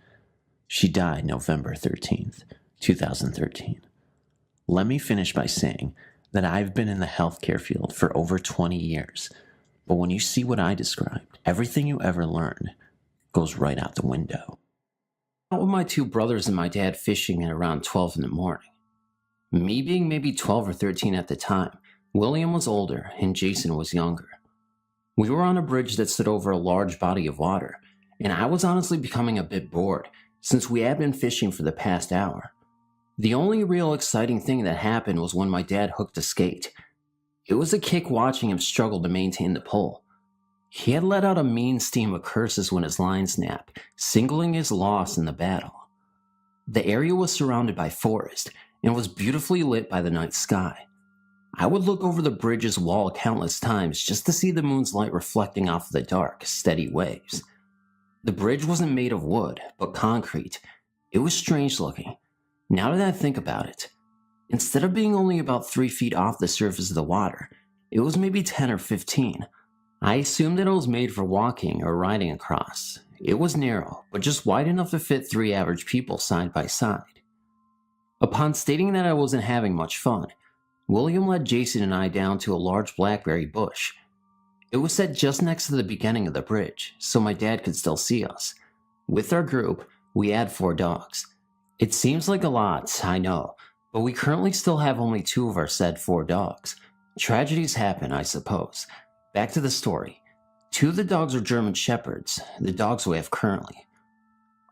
She died November 13th, 2013. Let me finish by saying that I've been in the healthcare field for over 20 years, but when you see what I described, everything you ever learned goes right out the window. Out with my two brothers and my dad fishing at around 12 in the morning. Me being maybe 12 or 13 at the time, William was older and Jason was younger. We were on a bridge that stood over a large body of water, and I was honestly becoming a bit bored since we had been fishing for the past hour. The only real exciting thing that happened was when my dad hooked a skate. It was a kick watching him struggle to maintain the pole. He had let out a mean steam of curses when his line snapped, signaling his loss in the battle. The area was surrounded by forest and was beautifully lit by the night sky. I would look over the bridge's wall countless times just to see the moon's light reflecting off of the dark, steady waves. The bridge wasn't made of wood, but concrete. It was strange looking. Now that I think about it, instead of being only about 3 feet off the surface of the water, it was maybe 10 or 15. I assumed that it was made for walking or riding across. It was narrow, but just wide enough to fit 3 average people side by side. Upon stating that I wasn't having much fun, William led Jason and I down to a large blackberry bush. It was set just next to the beginning of the bridge, so my dad could still see us. With our group, we had 4 dogs. It seems like a lot, I know, but we currently still have only 2 of our said 4 dogs. Tragedies happen, I suppose. Back to the story. 2 of the dogs are German Shepherds, the dogs we have currently.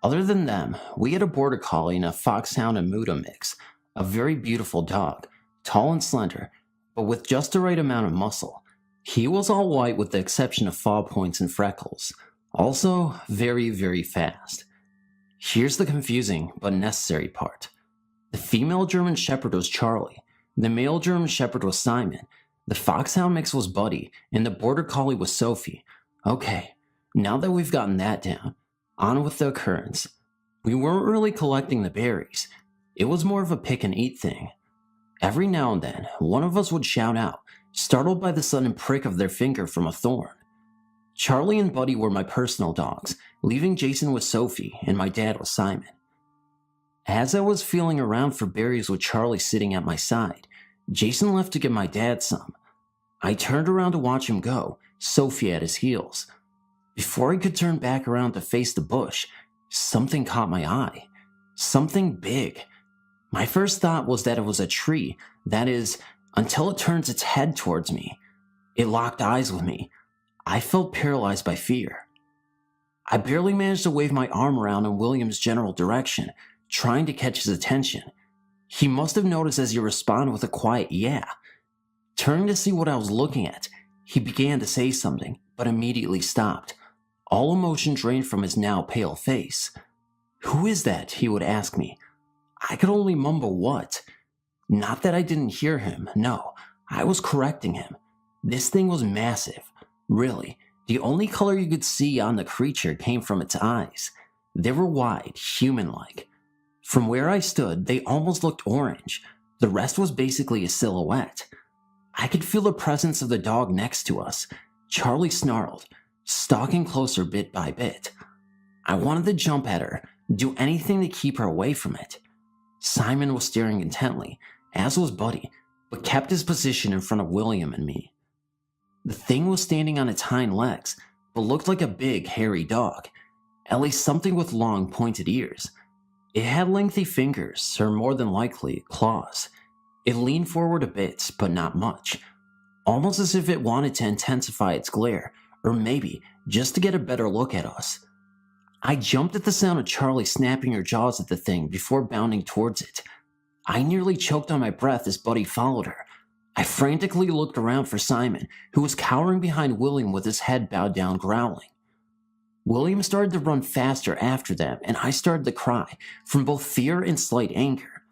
Other than them, we had a border collie and a foxhound and Muda mix, a very beautiful dog, tall and slender, but with just the right amount of muscle. He was all white with the exception of fall points and freckles. Also, very, very fast. Here's the confusing but necessary part. The female German Shepherd was Charlie, the male German Shepherd was Simon, the foxhound mix was Buddy, and the border collie was Sophie. Okay, now that we've gotten that down, on with the occurrence. We weren't really collecting the berries. It was more of a pick and eat thing. Every now and then, one of us would shout out, startled by the sudden prick of their finger from a thorn. Charlie and Buddy were my personal dogs, leaving Jason with Sophie and my dad with Simon. As I was feeling around for berries with Charlie sitting at my side, Jason left to give my dad some. I turned around to watch him go, Sophie at his heels. Before I could turn back around to face the bush, something caught my eye. Something big. My first thought was that it was a tree, that is, until it turns its head towards me. It locked eyes with me. I felt paralyzed by fear. I barely managed to wave my arm around in William's general direction, trying to catch his attention. He must have noticed as he responded with a quiet yeah. Turning to see what I was looking at, he began to say something, but immediately stopped. All emotion drained from his now pale face. "Who is that?" he would ask me. I could only mumble what. Not that I didn't hear him, no, I was correcting him. This thing was massive. Really, the only color you could see on the creature came from its eyes. They were wide, human-like. From where I stood, they almost looked orange. The rest was basically a silhouette. I could feel the presence of the dog next to us. Charlie snarled, stalking closer bit by bit. I wanted to jump at her, do anything to keep her away from it. Simon was staring intently, as was Buddy, but kept his position in front of William and me. The thing was standing on its hind legs, but looked like a big, hairy dog, at least something with long, pointed ears. It had lengthy fingers, or more than likely, claws. It leaned forward a bit, but not much, almost as if it wanted to intensify its glare, or maybe just to get a better look at us. I jumped at the sound of Charlie snapping her jaws at the thing before bounding towards it. I nearly choked on my breath as Buddy followed her. I frantically looked around for Simon, who was cowering behind William with his head bowed down, growling. William started to run faster after them, and I started to cry, from both fear and slight anger.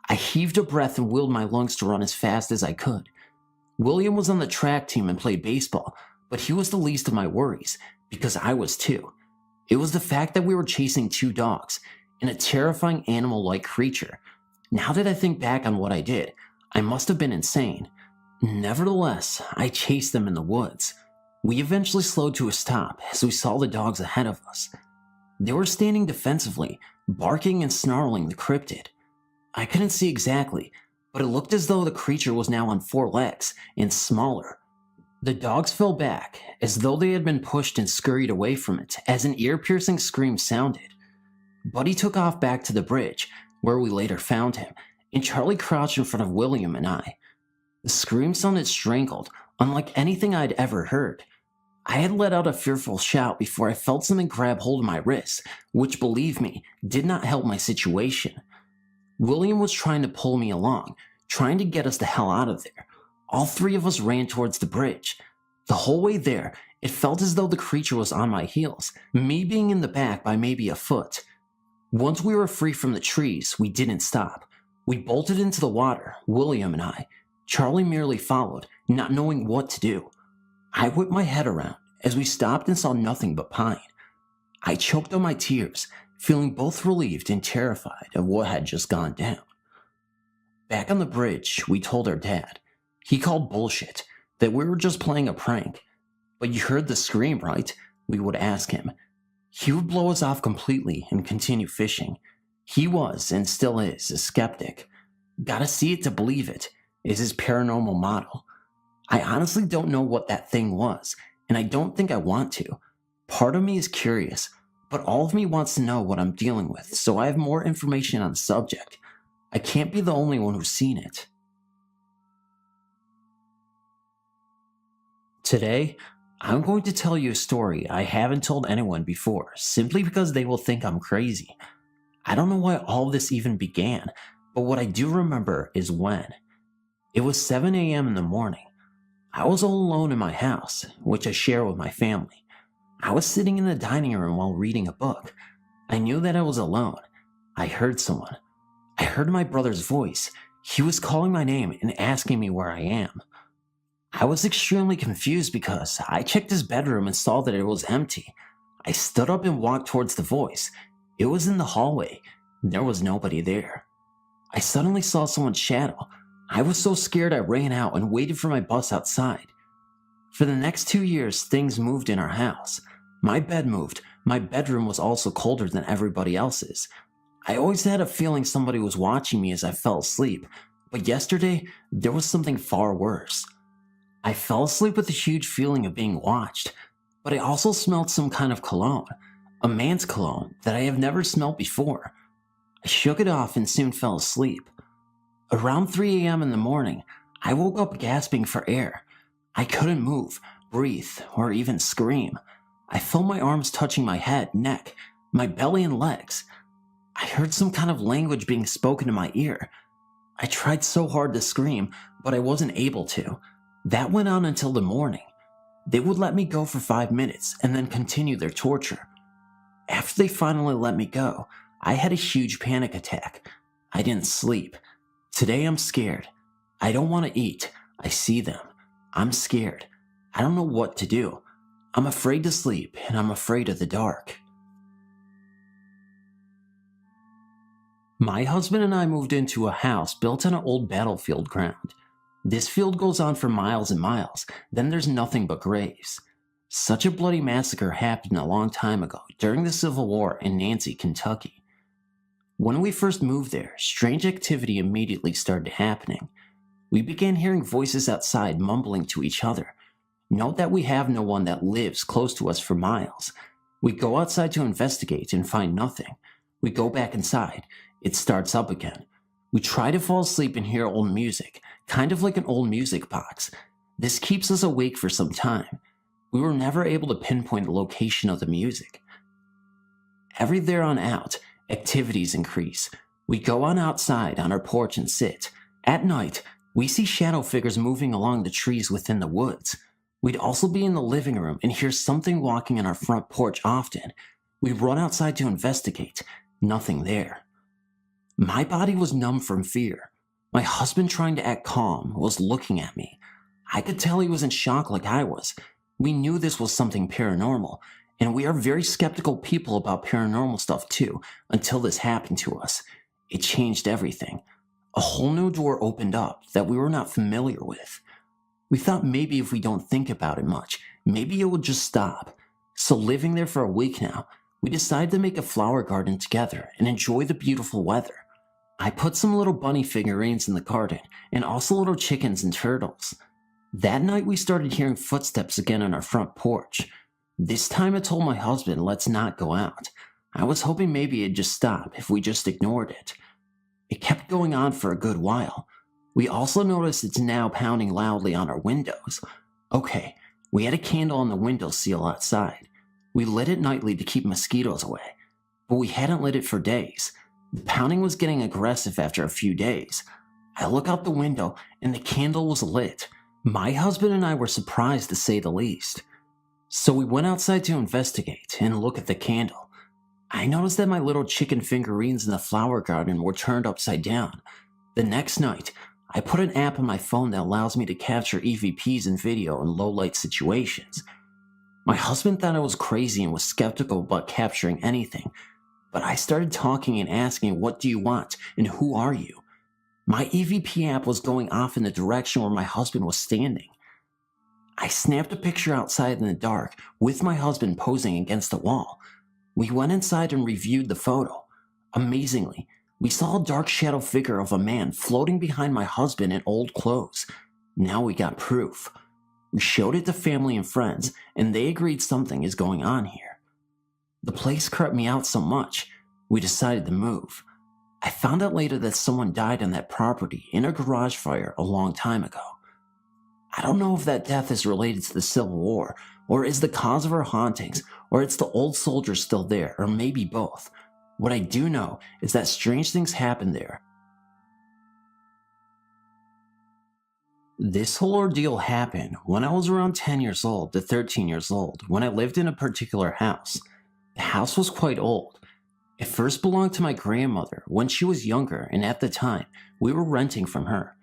I heaved a breath and willed my lungs to run as fast as I could. William was on the track team and played baseball, but he was the least of my worries, because I was too. It was the fact that we were chasing 2 dogs, and a terrifying animal-like creature. Now that I think back on what I did, I must have been insane. Nevertheless, I chased them in the woods. We eventually slowed to a stop as we saw the dogs ahead of us. They were standing defensively, barking and snarling the cryptid. I couldn't see exactly, but it looked as though the creature was now on 4 legs and smaller. The dogs fell back as though they had been pushed and scurried away from it as an ear-piercing scream sounded. Buddy took off back to the bridge, where we later found him, and Charlie crouched in front of William and I. The scream sounded strangled, unlike anything I'd ever heard. I had let out a fearful shout before I felt something grab hold of my wrist, which, believe me, did not help my situation. William was trying to pull me along, trying to get us the hell out of there. All 3 of us ran towards the bridge. The whole way there, it felt as though the creature was on my heels, me being in the back by maybe a foot. Once we were free from the trees, we didn't stop. We bolted into the water, William and I. Charlie merely followed, not knowing what to do. I whipped my head around as we stopped and saw nothing but pine. I choked on my tears, feeling both relieved and terrified of what had just gone down. Back on the bridge, we told our dad. He called bullshit, that we were just playing a prank. But you heard the scream, right? We would ask him. He would blow us off completely and continue fishing. He was, and still is, a skeptic. Gotta see it to believe it, is his paranormal motto. I honestly don't know what that thing was, and I don't think I want to. Part of me is curious, but all of me wants to know what I'm dealing with, so I have more information on the subject. I can't be the only one who's seen it. Today, I'm going to tell you a story I haven't told anyone before, simply because they will think I'm crazy. I don't know why all this even began, but what I do remember is when. It was 7 a.m. in the morning. I was all alone in my house, which I share with my family. I was sitting in the dining room while reading a book. I knew that I was alone. I heard someone. I heard my brother's voice. He was calling my name and asking me where I am. I was extremely confused because I checked his bedroom and saw that it was empty. I stood up and walked towards the voice. It was in the hallway. There was nobody there. I suddenly saw someone's shadow. I was so scared I ran out and waited for my bus outside. For the next 2 years, things moved in our house. My bed moved. My bedroom was also colder than everybody else's. I always had a feeling somebody was watching me as I fell asleep, but yesterday, there was something far worse. I fell asleep with a huge feeling of being watched, but I also smelled some kind of cologne, a man's cologne that I have never smelled before. I shook it off and soon fell asleep. Around 3 a.m. in the morning, I woke up gasping for air. I couldn't move, breathe, or even scream. I felt my arms touching my head, neck, my belly and legs. I heard some kind of language being spoken in my ear. I tried so hard to scream, but I wasn't able to. That went on until the morning. They would let me go for 5 minutes and then continue their torture. After they finally let me go, I had a huge panic attack. I didn't sleep. Today I'm scared. I don't want to eat. I see them. I'm scared. I don't know what to do. I'm afraid to sleep and I'm afraid of the dark. My husband and I moved into a house built on an old battlefield ground. This field goes on for miles and miles, then there's nothing but graves. Such a bloody massacre happened a long time ago during the Civil War in Nancy, Kentucky. When we first moved there, strange activity immediately started happening. We began hearing voices outside mumbling to each other. Note that we have no one that lives close to us for miles. We go outside to investigate and find nothing. We go back inside. It starts up again. We try to fall asleep and hear old music, kind of like an old music box. This keeps us awake for some time. We were never able to pinpoint the location of the music. Every there on out, activities increase. We go on outside on our porch and sit. At night, we see shadow figures moving along the trees within the woods. We'd also be in the living room and hear something walking on our front porch often. We run outside to investigate. Nothing there. My body was numb from fear. My husband, trying to act calm, was looking at me. I could tell he was in shock like I was. We knew this was something paranormal, And we are very skeptical people about paranormal stuff too, until this happened to us. It changed everything. A whole new door opened up that we were not familiar with. We thought maybe if we don't think about it much, maybe it would just stop. So living there for a week now, we decided to make a flower garden together and enjoy the beautiful weather. I put some little bunny figurines in the garden and also little chickens and turtles. That night we started hearing footsteps again on our front porch. This time I told my husband let's not go out. I was hoping maybe it'd just stop if we just ignored it. It kept going on for a good while. We also noticed it's now pounding loudly on our windows. Okay, we had a candle on the windowsill outside. We lit it nightly to keep mosquitoes away, but we hadn't lit it for days. The pounding was getting aggressive after a few days. I look out the window and the candle was lit. My husband and I were surprised to say the least. So we went outside to investigate and look at the candle. I noticed that my little chicken figurines in the flower garden were turned upside down. The next night, I put an app on my phone that allows me to capture EVPs in video in low-light situations. My husband thought I was crazy and was skeptical about capturing anything, but I started talking and asking, what do you want and who are you? My EVP app was going off in the direction where my husband was standing. I snapped a picture outside in the dark with my husband posing against the wall. We went inside and reviewed the photo. Amazingly, we saw a dark shadow figure of a man floating behind my husband in old clothes. Now we got proof. We showed it to family and friends, and they agreed something is going on here. The place crept me out so much, we decided to move. I found out later that someone died on that property in a garage fire a long time ago. I don't know if that death is related to the Civil War, or is the cause of our hauntings, or it's the old soldiers still there, or maybe both. What I do know is that strange things happen there. This whole ordeal happened when I was around 10 years old to 13 years old when I lived in a particular house. The house was quite old. It first belonged to my grandmother when she was younger, and at the time, we were renting from her.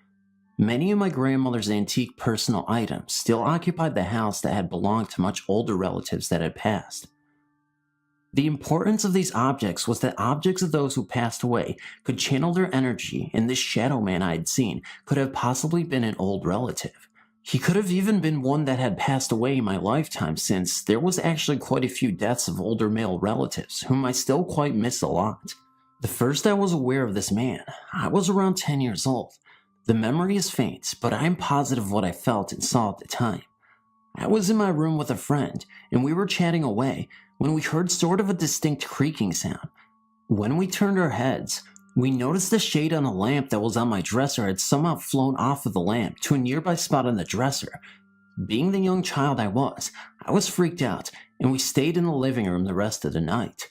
Many of my grandmother's antique personal items still occupied the house that had belonged to much older relatives that had passed. The importance of these objects was that objects of those who passed away could channel their energy, and this shadow man I had seen could have possibly been an old relative. He could have even been one that had passed away in my lifetime, since there was actually quite a few deaths of older male relatives whom I still quite miss a lot. The first I was aware of this man, I was around 10 years old. The memory is faint, but I am positive of what I felt and saw at the time. I was in my room with a friend, and we were chatting away when we heard sort of a distinct creaking sound. When we turned our heads, we noticed the shade on a lamp that was on my dresser had somehow flown off of the lamp to a nearby spot on the dresser. Being the young child I was freaked out, and we stayed in the living room the rest of the night.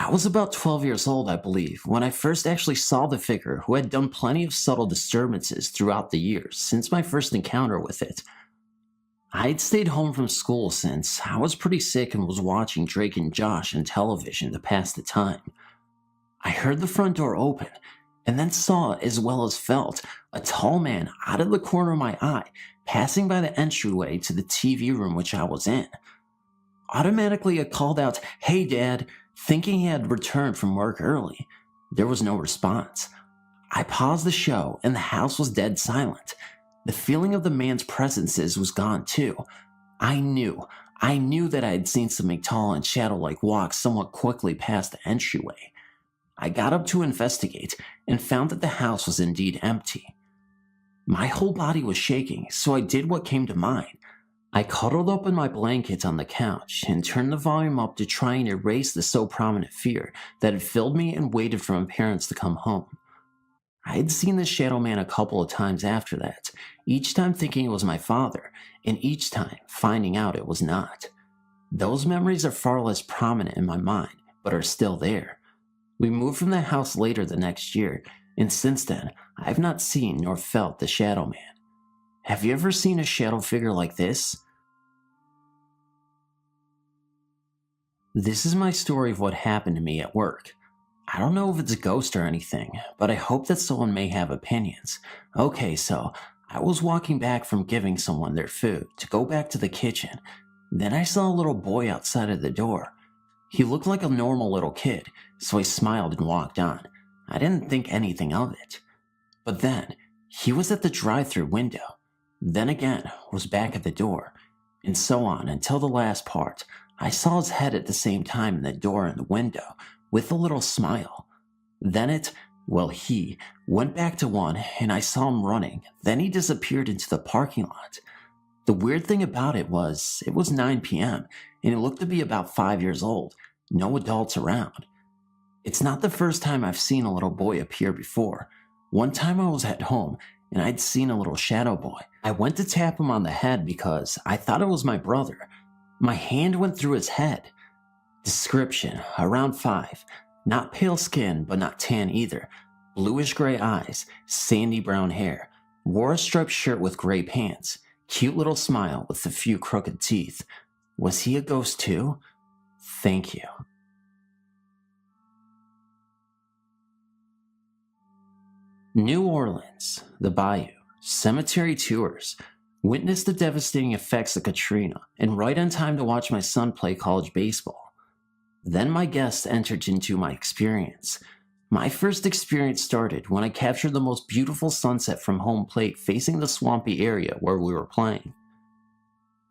I was about 12 years old, I believe, when I first actually saw the figure who had done plenty of subtle disturbances throughout the years since my first encounter with it. I had stayed home from school since I was pretty sick and was watching Drake and Josh on television to pass the time. I heard the front door open, and then saw, as well as felt, a tall man out of the corner of my eye passing by the entryway to the TV room which I was in. Automatically I called out, "Hey Dad," thinking he had returned from work early. There was no response. I paused the show, and the house was dead silent. The feeling of the man's presences was gone too. I knew that I had seen something tall and shadow-like walk somewhat quickly past the entryway. I got up to investigate and found that the house was indeed empty. My whole body was shaking, so I did what came to mind. I cuddled up in my blanket on the couch and turned the volume up to try and erase the so prominent fear that had filled me and waited for my parents to come home. I had seen the shadow man a couple of times after that, each time thinking it was my father, and each time finding out it was not. Those memories are far less prominent in my mind, but are still there. We moved from the house later the next year, and since then, I have not seen nor felt the shadow man. Have you ever seen a shadow figure like this? This is my story of what happened to me at work. I don't know if it's a ghost or anything, but I hope that someone may have opinions. Okay, so I was walking back from giving someone their food to go back to the kitchen. Then I saw a little boy outside of the door. He looked like a normal little kid, so I smiled and walked on. I didn't think anything of it. But then, he was at the drive-thru window. Then again, was back at the door. And so on until the last part. I saw his head at the same time in the door and the window, with a little smile. Then he went back to one and I saw him running. Then he disappeared into the parking lot. The weird thing about it was 9 p.m. and it looked to be about 5 years old. No adults around. It's not the first time I've seen a little boy appear before. One time I was at home and I'd seen a little shadow boy. I went to tap him on the head because I thought it was my brother. My hand went through his head. Description, around 5. Not pale skin, but not tan either. Bluish gray eyes, sandy brown hair. Wore a striped shirt with gray pants. Cute little smile with a few crooked teeth. Was he a ghost too? Thank you. New Orleans, the Bayou, cemetery tours. Witnessed the devastating effects of Katrina, and right on time to watch my son play college baseball. Then my guests entered into my experience. My first experience started when I captured the most beautiful sunset from home plate facing the swampy area where we were playing.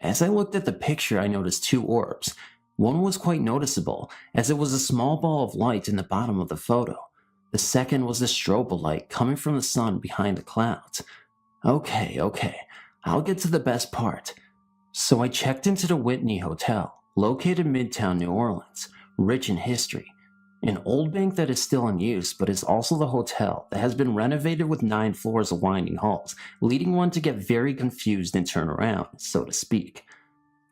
As I looked at the picture, I noticed 2 orbs. One was quite noticeable, as it was a small ball of light in the bottom of the photo. The second was the strobe of light coming from the sun behind the clouds. Okay, I'll get to the best part. So I checked into the Whitney Hotel, located in Midtown New Orleans, rich in history. An old bank that is still in use, but is also the hotel that has been renovated with 9 floors of winding halls, leading one to get very confused and turn around, so to speak.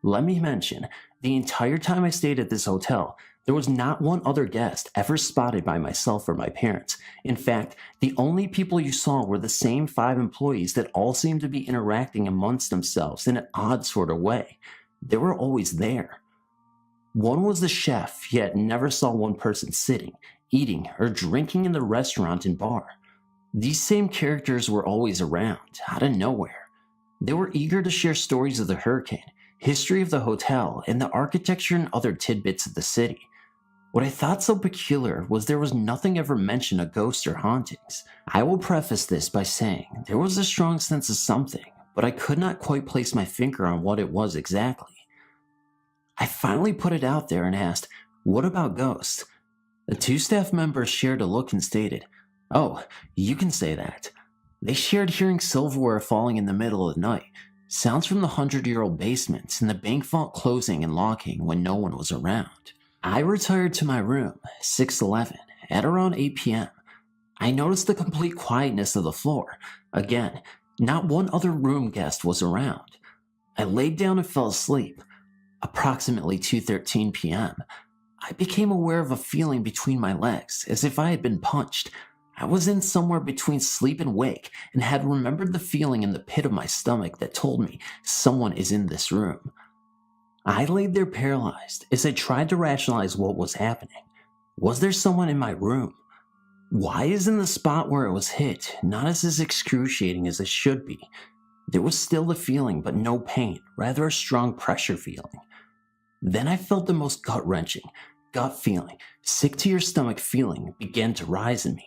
Let me mention, the entire time I stayed at this hotel, there was not one other guest ever spotted by myself or my parents. In fact, the only people you saw were the same 5 employees that all seemed to be interacting amongst themselves in an odd sort of way. They were always there. One was the chef, yet never saw one person sitting, eating, or drinking in the restaurant and bar. These same characters were always around, out of nowhere. They were eager to share stories of the hurricane, history of the hotel, and the architecture and other tidbits of the city. What I thought so peculiar was there was nothing ever mentioned of ghosts or hauntings. I will preface this by saying there was a strong sense of something, but I could not quite place my finger on what it was exactly. I finally put it out there and asked, "What about ghosts?" The 2 staff members shared a look and stated, "Oh, you can say that." They shared hearing silverware falling in the middle of the night, sounds from the 100-year-old basement, and the bank vault closing and locking when no one was around. I retired to my room, 6:11, at around 8 p.m. I noticed the complete quietness of the floor. Again, not one other room guest was around. I laid down and fell asleep. Approximately 2:13 p.m., I became aware of a feeling between my legs, as if I had been punched. I was in somewhere between sleep and wake, and had remembered the feeling in the pit of my stomach that told me someone is in this room. I laid there paralyzed as I tried to rationalize what was happening. Was there someone in my room? Why isn't the spot where it was hit not as excruciating as it should be? There was still the feeling, but no pain, rather a strong pressure feeling. Then I felt the most gut-wrenching, gut feeling, sick to your stomach feeling began to rise in me.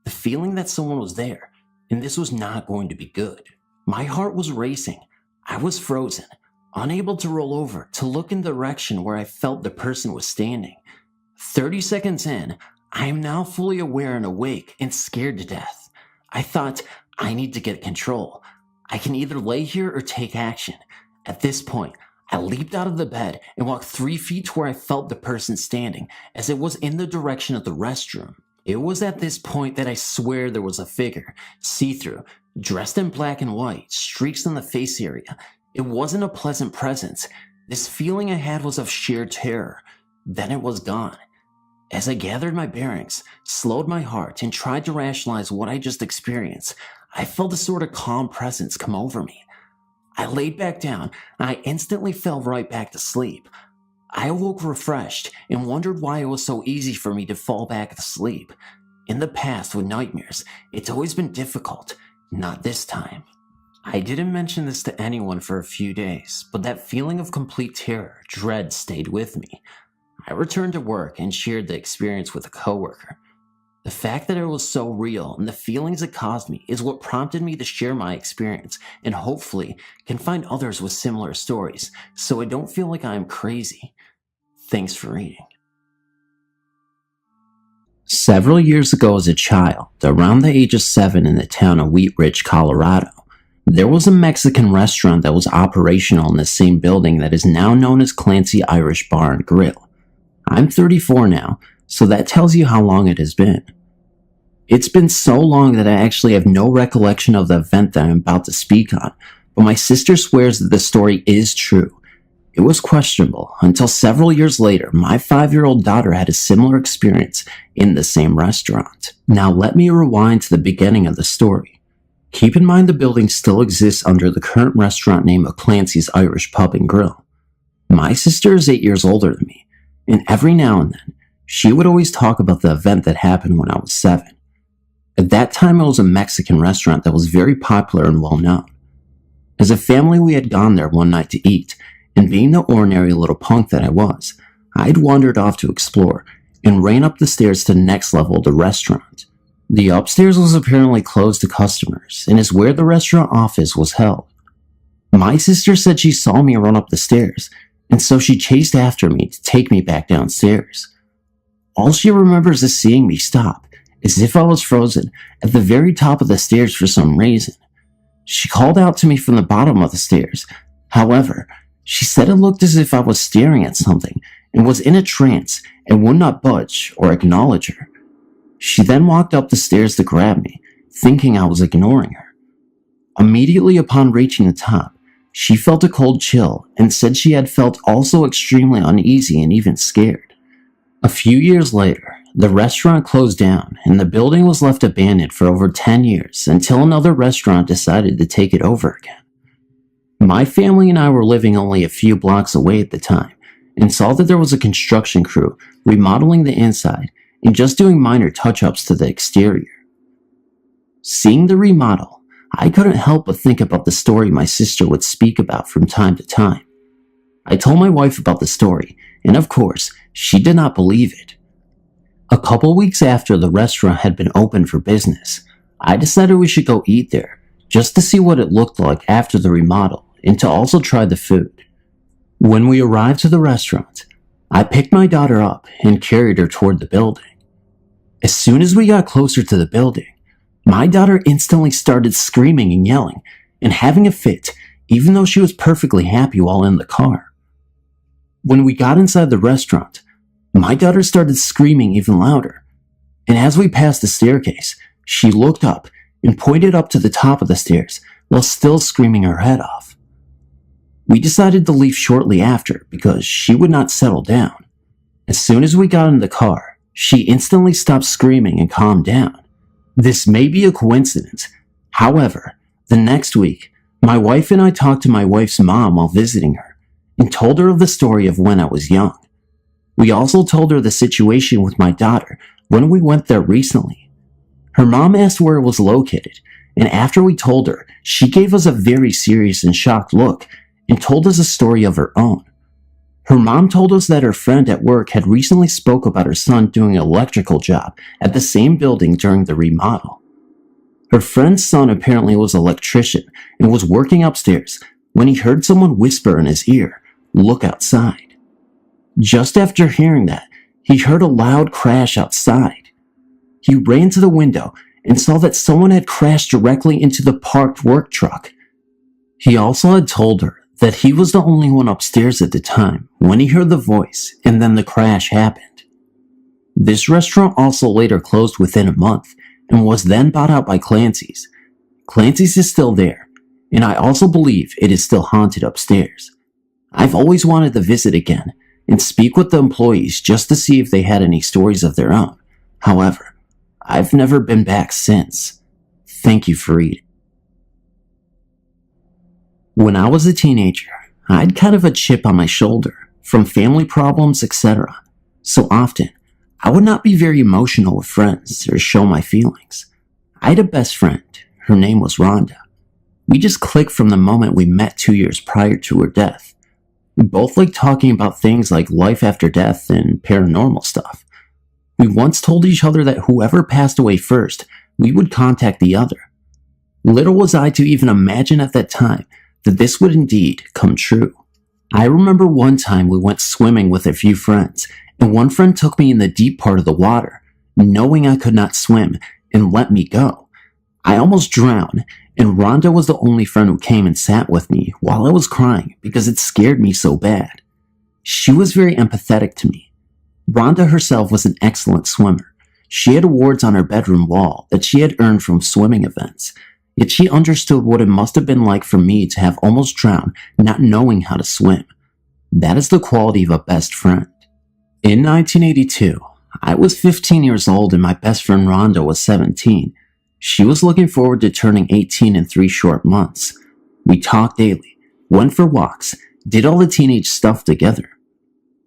The feeling that someone was there, and this was not going to be good. My heart was racing. I was frozen, unable to roll over to look in the direction where I felt the person was standing. 30 seconds in, I am now fully aware and awake and scared to death. I thought, I need to get control. I can either lay here or take action. At this point, I leaped out of the bed and walked 3 feet to where I felt the person standing, as it was in the direction of the restroom. It was at this point that I swear there was a figure, see-through, dressed in black and white, streaks on the face area. It wasn't a pleasant presence. This feeling I had was of sheer terror. Then it was gone. As I gathered my bearings, slowed my heart, and tried to rationalize what I just experienced, I felt a sort of calm presence come over me. I laid back down, and I instantly fell right back to sleep. I awoke refreshed and wondered why it was so easy for me to fall back to sleep. In the past with nightmares, it's always been difficult. Not this time. I didn't mention this to anyone for a few days, but that feeling of complete terror, dread stayed with me. I returned to work and shared the experience with a coworker. The fact that it was so real and the feelings it caused me is what prompted me to share my experience and hopefully can find others with similar stories so I don't feel like I am crazy. Thanks for reading. Several years ago as a child, around the age of 7 in the town of Wheat Ridge, Colorado, there was a Mexican restaurant that was operational in the same building that is now known as Clancy Irish Bar and Grill. I'm 34 now, so that tells you how long it has been. It's been so long that I actually have no recollection of the event that I'm about to speak on, but my sister swears that the story is true. It was questionable until several years later, my 5-year-old daughter had a similar experience in the same restaurant. Now let me rewind to the beginning of the story. Keep in mind the building still exists under the current restaurant name of Clancy's Irish Pub and Grill. My sister is 8 years older than me, and every now and then, she would always talk about the event that happened when I was 7. At that time, it was a Mexican restaurant that was very popular and well known. As a family, we had gone there one night to eat, and being the ordinary little punk that I was, I'd wandered off to explore and ran up the stairs to the next level of the restaurant. The upstairs was apparently closed to customers and is where the restaurant office was held. My sister said she saw me run up the stairs, and so she chased after me to take me back downstairs. All she remembers is seeing me stop, as if I was frozen, at the very top of the stairs for some reason. She called out to me from the bottom of the stairs. However, she said it looked as if I was staring at something and was in a trance and would not budge or acknowledge her. She then walked up the stairs to grab me, thinking I was ignoring her. Immediately upon reaching the top, she felt a cold chill and said she had felt also extremely uneasy and even scared. A few years later, the restaurant closed down and the building was left abandoned for over 10 years until another restaurant decided to take it over again. My family and I were living only a few blocks away at the time and saw that there was a construction crew remodeling the inside and just doing minor touch-ups to the exterior. Seeing the remodel, I couldn't help but think about the story my sister would speak about from time to time. I told my wife about the story, and of course, she did not believe it. A couple weeks after the restaurant had been open for business, I decided we should go eat there, just to see what it looked like after the remodel, and to also try the food. When we arrived to the restaurant, I picked my daughter up and carried her toward the building. As soon as we got closer to the building, my daughter instantly started screaming and yelling, and having a fit, even though she was perfectly happy while in the car. When we got inside the restaurant, my daughter started screaming even louder, and as we passed the staircase, she looked up and pointed up to the top of the stairs while still screaming her head off. We decided to leave shortly after because she would not settle down. As soon as we got in the car, she instantly stopped screaming and calmed down. This may be a coincidence. However, the next week, my wife and I talked to my wife's mom while visiting her and told her of the story of when I was young. We also told her the situation with my daughter when we went there recently. Her mom asked where it was located, and after we told her, she gave us a very serious and shocked look and told us a story of her own. Her mom told us that her friend at work had recently spoke about her son doing an electrical job at the same building during the remodel. Her friend's son apparently was an electrician and was working upstairs when he heard someone whisper in his ear, "Look outside." Just after hearing that, he heard a loud crash outside. He ran to the window and saw that someone had crashed directly into the parked work truck. He also had told her that he was the only one upstairs at the time when he heard the voice and then the crash happened. This restaurant also later closed within a month and was then bought out by Clancy's. Clancy's is still there, and I also believe it is still haunted upstairs. I've always wanted to visit again and speak with the employees just to see if they had any stories of their own. However, I've never been back since. Thank you for reading. When I was a teenager, I had kind of a chip on my shoulder from family problems, etc. So often, I would not be very emotional with friends or show my feelings. I had a best friend. Her name was Rhonda. We just clicked from the moment we met 2 years prior to her death. We both like talking about things like life after death and paranormal stuff. We once told each other that whoever passed away first, we would contact the other. Little was I to even imagine at that time that this would indeed come true. I remember one time we went swimming with a few friends, and one friend took me in the deep part of the water, knowing I could not swim, and let me go. I almost drowned, and Rhonda was the only friend who came and sat with me while I was crying because it scared me so bad. She was very empathetic to me. Rhonda herself was an excellent swimmer. She had awards on her bedroom wall that she had earned from swimming events, yet she understood what it must have been like for me to have almost drowned not knowing how to swim. That is the quality of a best friend. In 1982, I was 15 years old and my best friend Rhonda was 17. She was looking forward to turning 18 in 3 short months. We talked daily, went for walks, did all the teenage stuff together.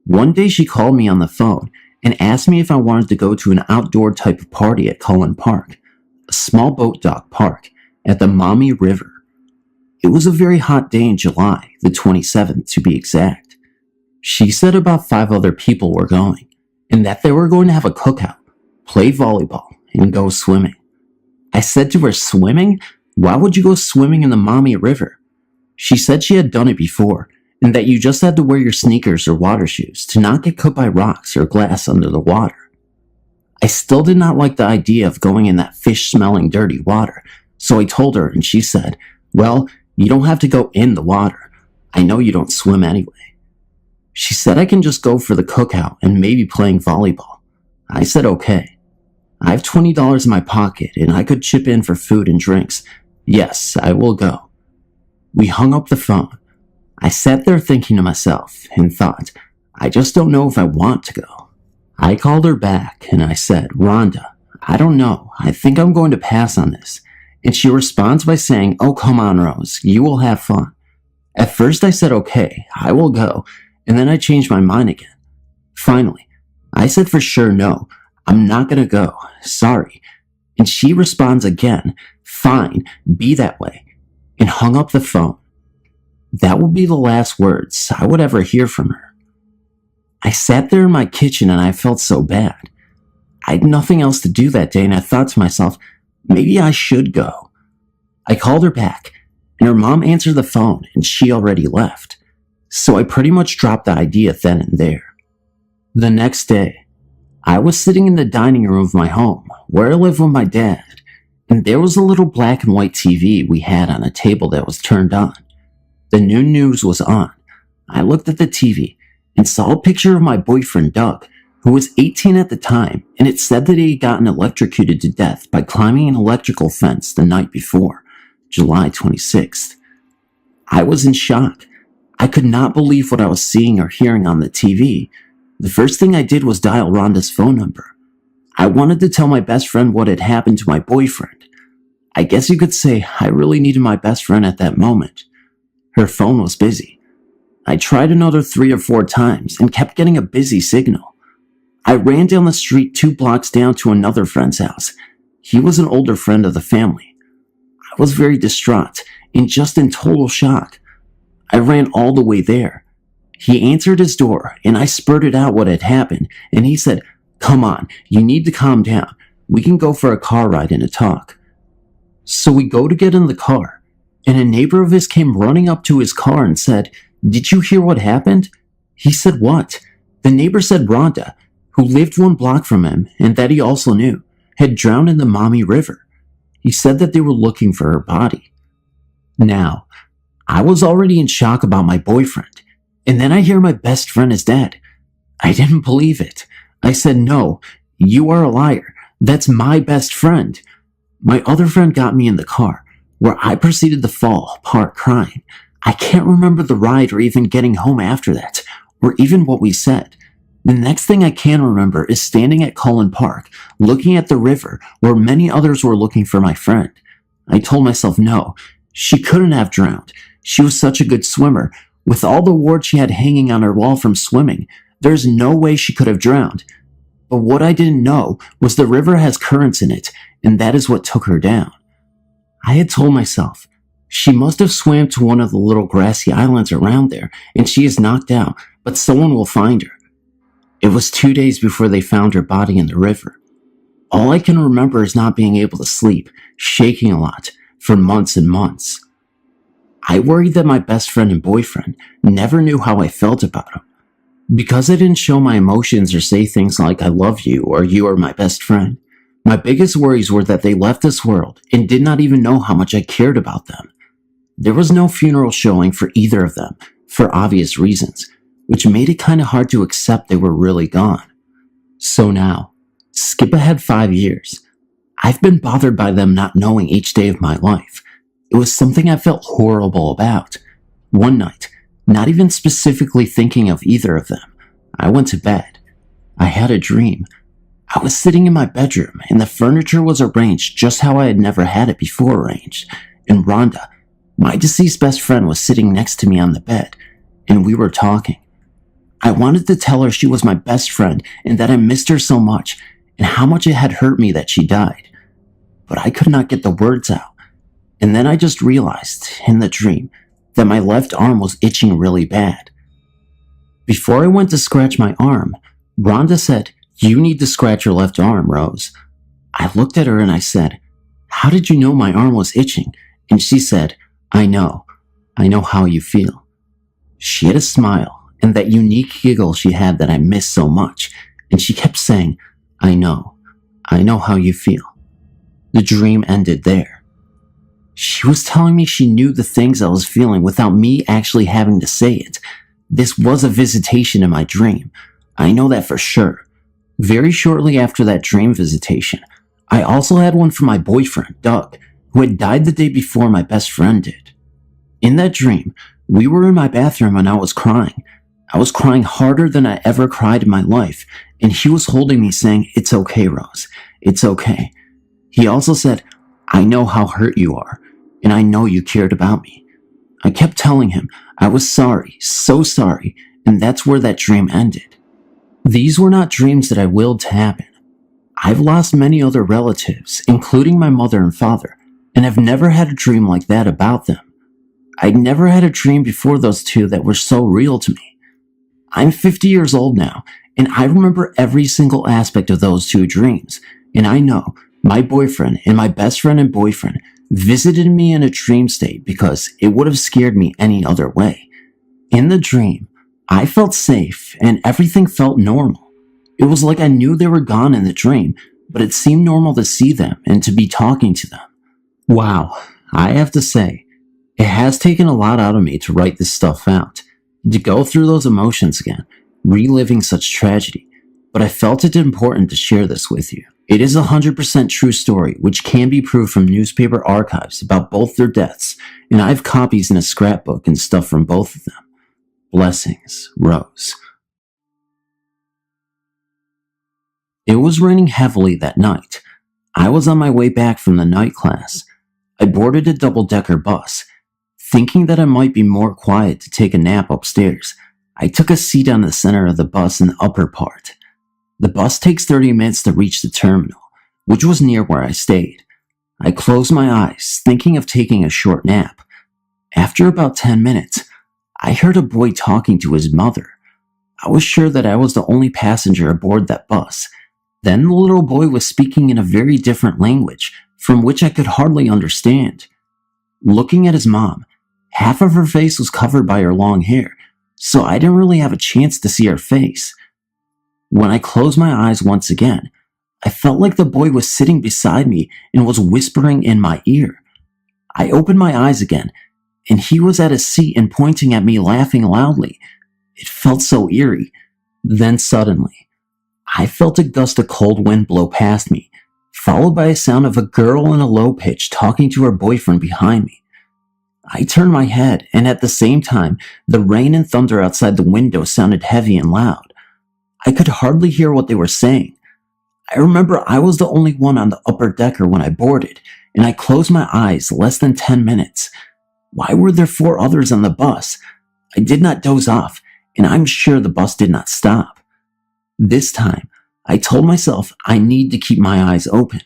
One day she called me on the phone and asked me if I wanted to go to an outdoor type of party at Cullen Park, a small boat dock park at the Maumee River. It was a very hot day in July, the 27th to be exact. She said about 5 other people were going, and that they were going to have a cookout, play volleyball, and go swimming. I said to her, swimming? Why would you go swimming in the Maumee River? She said she had done it before, and that you just had to wear your sneakers or water shoes to not get cut by rocks or glass under the water. I still did not like the idea of going in that fish-smelling dirty water, so I told her and she said, well, you don't have to go in the water. I know you don't swim anyway. She said I can just go for the cookout and maybe playing volleyball. I said okay. I have $20 in my pocket and I could chip in for food and drinks. Yes, I will go. We hung up the phone. I sat there thinking to myself and thought, I just don't know if I want to go. I called her back and I said, Rhonda, I don't know. I think I'm going to pass on this. And she responds by saying, oh, come on, Rose, you will have fun. At first I said, okay, I will go. And then I changed my mind again. Finally, I said for sure, no, I'm not going to go. Sorry. And she responds again, fine, be that way, and hung up the phone. That would be the last words I would ever hear from her. I sat there in my kitchen and I felt so bad. I had nothing else to do that day and I thought to myself, maybe I should go. I called her back and her mom answered the phone and she already left. So I pretty much dropped the idea then and there. The next day, I was sitting in the dining room of my home where I live with my dad, and there was a little black and white TV we had on a table that was turned on. The new news was on. I looked at the TV and saw a picture of my boyfriend Doug, who was 18 at the time, and it said that he had gotten electrocuted to death by climbing an electrical fence the night before, July 26th. I was in shock. I could not believe what I was seeing or hearing on the TV. The first thing I did was dial Rhonda's phone number. I wanted to tell my best friend what had happened to my boyfriend. I guess you could say I really needed my best friend at that moment. Her phone was busy. I tried another 3 or 4 times and kept getting a busy signal. I ran down the street 2 blocks down to another friend's house. He was an older friend of the family. I was very distraught and just in total shock. I ran all the way there. He answered his door and I spurted out what had happened and he said, come on, you need to calm down. We can go for a car ride and a talk. So we go to get in the car and a neighbor of his came running up to his car and said, did you hear what happened? He said, what? The neighbor said Rhonda, who lived 1 block from him and that he also knew, had drowned in the Maumee River. He said that they were looking for her body. Now, I was already in shock about my boyfriend, and then I hear my best friend is dead. I didn't believe it. I said, no, you are a liar. That's my best friend. My other friend got me in the car, where I proceeded to fall apart crying. I can't remember the ride or even getting home after that, or even what we said. The next thing I can remember is standing at Cullen Park, looking at the river where many others were looking for my friend. I told myself, no, she couldn't have drowned. She was such a good swimmer. With all the awards she had hanging on her wall from swimming, there's no way she could have drowned. But what I didn't know was the river has currents in it, and that is what took her down. I had told myself, She must have swam to one of the little grassy islands around there, and she is knocked out, but someone will find her. It was 2 days before they found her body in the river. All I can remember is not being able to sleep, shaking a lot, for months and months. I worried that my best friend and boyfriend never knew how I felt about him. Because I didn't show my emotions or say things like I love you or you are my best friend, my biggest worries were that they left this world and did not even know how much I cared about them. There was no funeral showing for either of them, for obvious reasons, which made it kind of hard to accept they were really gone. So now, skip ahead 5 years. I've been bothered by them not knowing each day of my life. It was something I felt horrible about. One night, not even specifically thinking of either of them, I went to bed. I had a dream. I was sitting in my bedroom and the furniture was arranged just how I had never had it before arranged, and Rhonda, my deceased best friend, was sitting next to me on the bed, and we were talking. I wanted to tell her she was my best friend and that I missed her so much and how much it had hurt me that she died. But I could not get the words out. And then I just realized, in the dream, that my left arm was itching really bad. Before I went to scratch my arm, Rhonda said, "You need to scratch your left arm, Rose." I looked at her and I said, "How did you know my arm was itching?" And she said, I know how you feel." She had a smile and that unique giggle she had that I missed so much, and she kept saying, I know how you feel." The dream ended there. She was telling me she knew the things I was feeling without me actually having to say it. This was a visitation in my dream. I know that for sure. Very shortly after that dream visitation, I also had one from my boyfriend, Doug, who had died the day before my best friend did. In that dream, we were in my bathroom and I was crying. I was crying harder than I ever cried in my life, and he was holding me saying, "It's okay, Rose. It's okay." He also said, "I know how hurt you are, and I know you cared about me." I kept telling him I was sorry, so sorry, and that's where that dream ended. These were not dreams that I willed to happen. I've lost many other relatives, including my mother and father, and have never had a dream like that about them. I'd never had a dream before those two that were so real to me. I'm 50 years old now, and I remember every single aspect of those two dreams, and I know my boyfriend and my best friend and boyfriend visited me in a dream state because it would have scared me any other way. In the dream, I felt safe and everything felt normal. It was like I knew they were gone in the dream, but it seemed normal to see them and to be talking to them. Wow, I have to say, it has taken a lot out of me to write this stuff out, to go through those emotions again, reliving such tragedy, but I felt it important to share this with you. It is a 100% true story, which can be proved from newspaper archives about both their deaths, and I have copies in a scrapbook and stuff from both of them. Blessings, Rose. It was raining heavily that night. I was on my way back from the night class. I boarded a double-decker bus. Thinking that it might be more quiet to take a nap upstairs, I took a seat on the center of the bus in the upper part. The bus takes 30 minutes to reach the terminal, which was near where I stayed. I closed my eyes, thinking of taking a short nap. After about 10 minutes, I heard a boy talking to his mother. I was sure that I was the only passenger aboard that bus. Then the little boy was speaking in a very different language, from which I could hardly understand. Looking at his mom, half of her face was covered by her long hair, so I didn't really have a chance to see her face. When I closed my eyes once again, I felt like the boy was sitting beside me and was whispering in my ear. I opened my eyes again, and he was at his seat and pointing at me, laughing loudly. It felt so eerie. Then suddenly, I felt a gust of cold wind blow past me, followed by a sound of a girl in a low pitch talking to her boyfriend behind me. I turned my head, and at the same time, the rain and thunder outside the window sounded heavy and loud. I could hardly hear what they were saying. I remember I was the only one on the upper decker when I boarded, and I closed my eyes less than 10 minutes. Why were there 4 others on the bus? I did not doze off, and I'm sure the bus did not stop. This time, I told myself I need to keep my eyes open.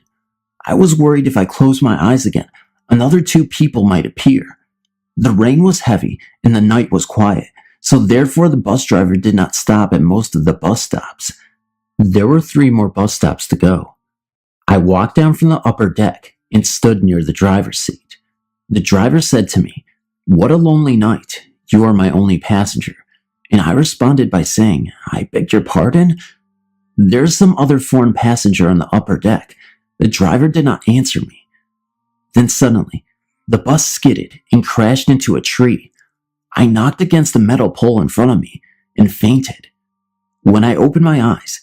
I was worried if I closed my eyes again, another 2 people might appear. The rain was heavy and the night was quiet, so therefore the bus driver did not stop at most of the bus stops. There were 3 more bus stops to go. I walked down from the upper deck and stood near the driver's seat. The driver said to me, "What a lonely night. You are my only passenger." And I responded by saying, "I beg your pardon?" "There's some other foreign passenger on the upper deck." The driver did not answer me. Then suddenly, the bus skidded and crashed into a tree. I knocked against the metal pole in front of me and fainted. When I opened my eyes,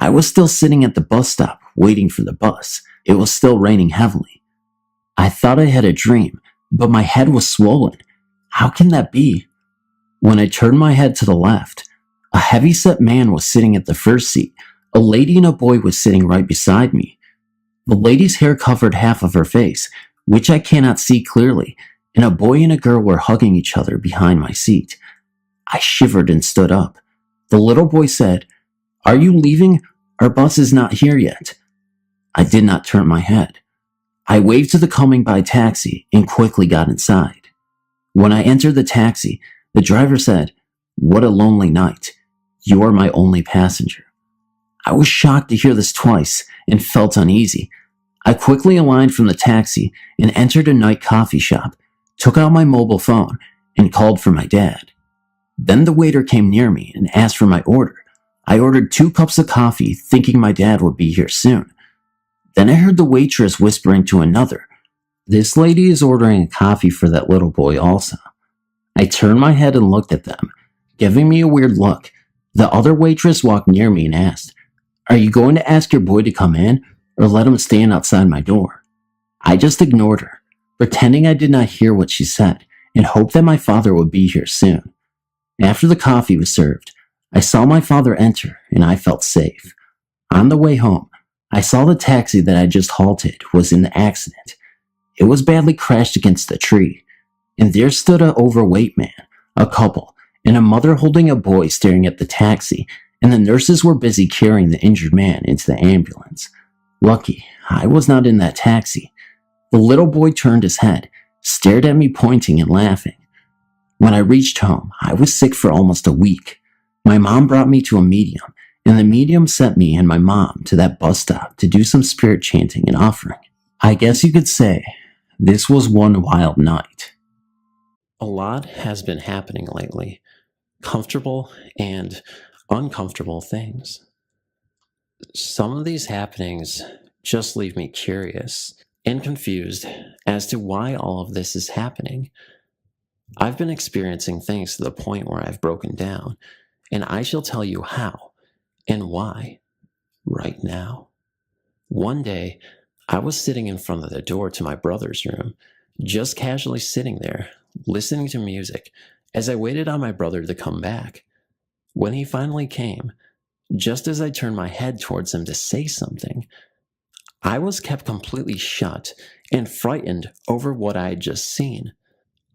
I was still sitting at the bus stop waiting for the bus. It was still raining heavily. I thought I had a dream, but my head was swollen. How can that be? When I turned my head to the left, a heavy-set man was sitting at the first seat. A lady and a boy was sitting right beside me. The lady's hair covered half of her face, which I cannot see clearly, and a boy and a girl were hugging each other behind my seat. I shivered and stood up. The little boy said, "Are you leaving? Our bus is not here yet." I did not turn my head. I waved to the coming by taxi and quickly got inside. When I entered the taxi, the driver said, "What a lonely night. You are my only passenger." I was shocked to hear this twice and felt uneasy. I quickly aligned from the taxi and entered a night coffee shop, took out my mobile phone, and called for my dad. Then the waiter came near me and asked for my order. I ordered 2 cups of coffee, thinking my dad would be here soon. Then I heard the waitress whispering to another, "This lady is ordering a coffee for that little boy also." I turned my head and looked at them, giving me a weird look. The other waitress walked near me and asked, "Are you going to ask your boy to come in, or let him stand outside my door?" I just ignored her, pretending I did not hear what she said, and hoped that my father would be here soon. After the coffee was served, I saw my father enter, and I felt safe. On the way home, I saw the taxi that I just halted was in the accident. It was badly crashed against a tree, and there stood an overweight man, a couple, and a mother holding a boy staring at the taxi, and the nurses were busy carrying the injured man into the ambulance. Lucky, I was not in that taxi. The little boy turned his head, stared at me pointing and laughing. When I reached home, I was sick for almost a week. My mom brought me to a medium, and the medium sent me and my mom to that bus stop to do some spirit chanting and offering. I guess you could say this was one wild night. A lot has been happening lately. Comfortable and uncomfortable things. Some of these happenings just leave me curious and confused as to why all of this is happening. I've been experiencing things to the point where I've broken down, and I shall tell you how and why right now. One day, I was sitting in front of the door to my brother's room, just casually sitting there, listening to music as I waited on my brother to come back. When he finally came, just as I turned my head towards him to say something, I was kept completely shut and frightened over what I had just seen.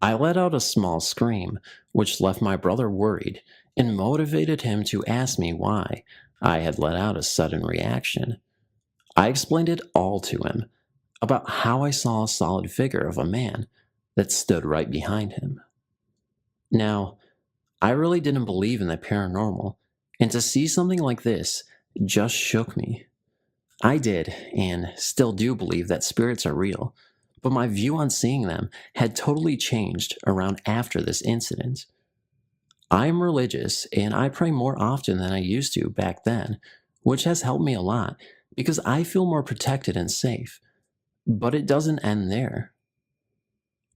I let out a small scream, which left my brother worried and motivated him to ask me why I had let out a sudden reaction. I explained it all to him, about how I saw a solid figure of a man that stood right behind him. Now, I really didn't believe in the paranormal, and to see something like this just shook me. I did, and still do believe that spirits are real, but my view on seeing them had totally changed around after this incident. I am religious, and I pray more often than I used to back then, which has helped me a lot because I feel more protected and safe. But it doesn't end there.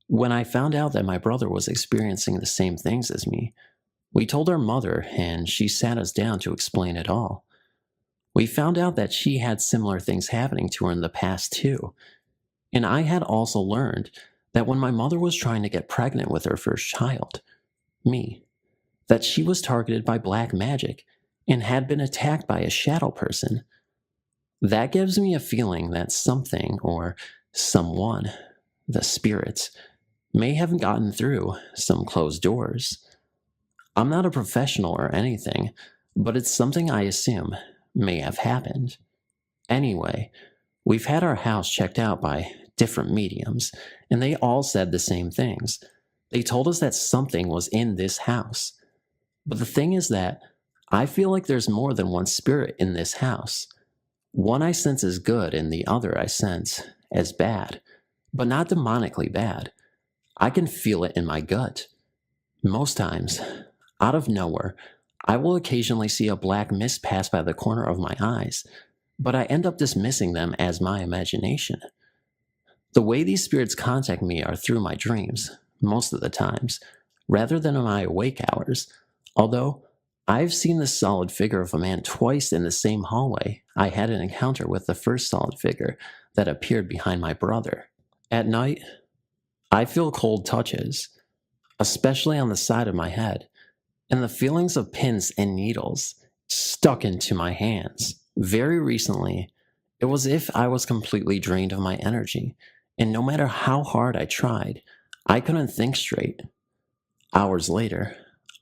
When I found out that my brother was experiencing the same things as me, we told our mother, and she sat us down to explain it all. We found out that she had similar things happening to her in the past too. And I had also learned that when my mother was trying to get pregnant with her first child, me, that she was targeted by black magic and had been attacked by a shadow person. That gives me a feeling that something or someone, the spirits, may have gotten through some closed doors. I'm not a professional or anything, but it's something I assume may have happened. Anyway, we've had our house checked out by different mediums, and they all said the same things. They told us that something was in this house. But the thing is that I feel like there's more than one spirit in this house. One I sense as good and the other I sense as bad, but not demonically bad. I can feel it in my gut. Most times, out of nowhere, I will occasionally see a black mist pass by the corner of my eyes, but I end up dismissing them as my imagination. The way these spirits contact me are through my dreams, most of the times, rather than in my awake hours, although I've seen the solid figure of a man twice in the same hallway I had an encounter with the first solid figure that appeared behind my brother. At night, I feel cold touches, especially on the side of my head, and the feelings of pins and needles stuck into my hands. Very recently, it was as if I was completely drained of my energy, and no matter how hard I tried, I couldn't think straight. Hours later,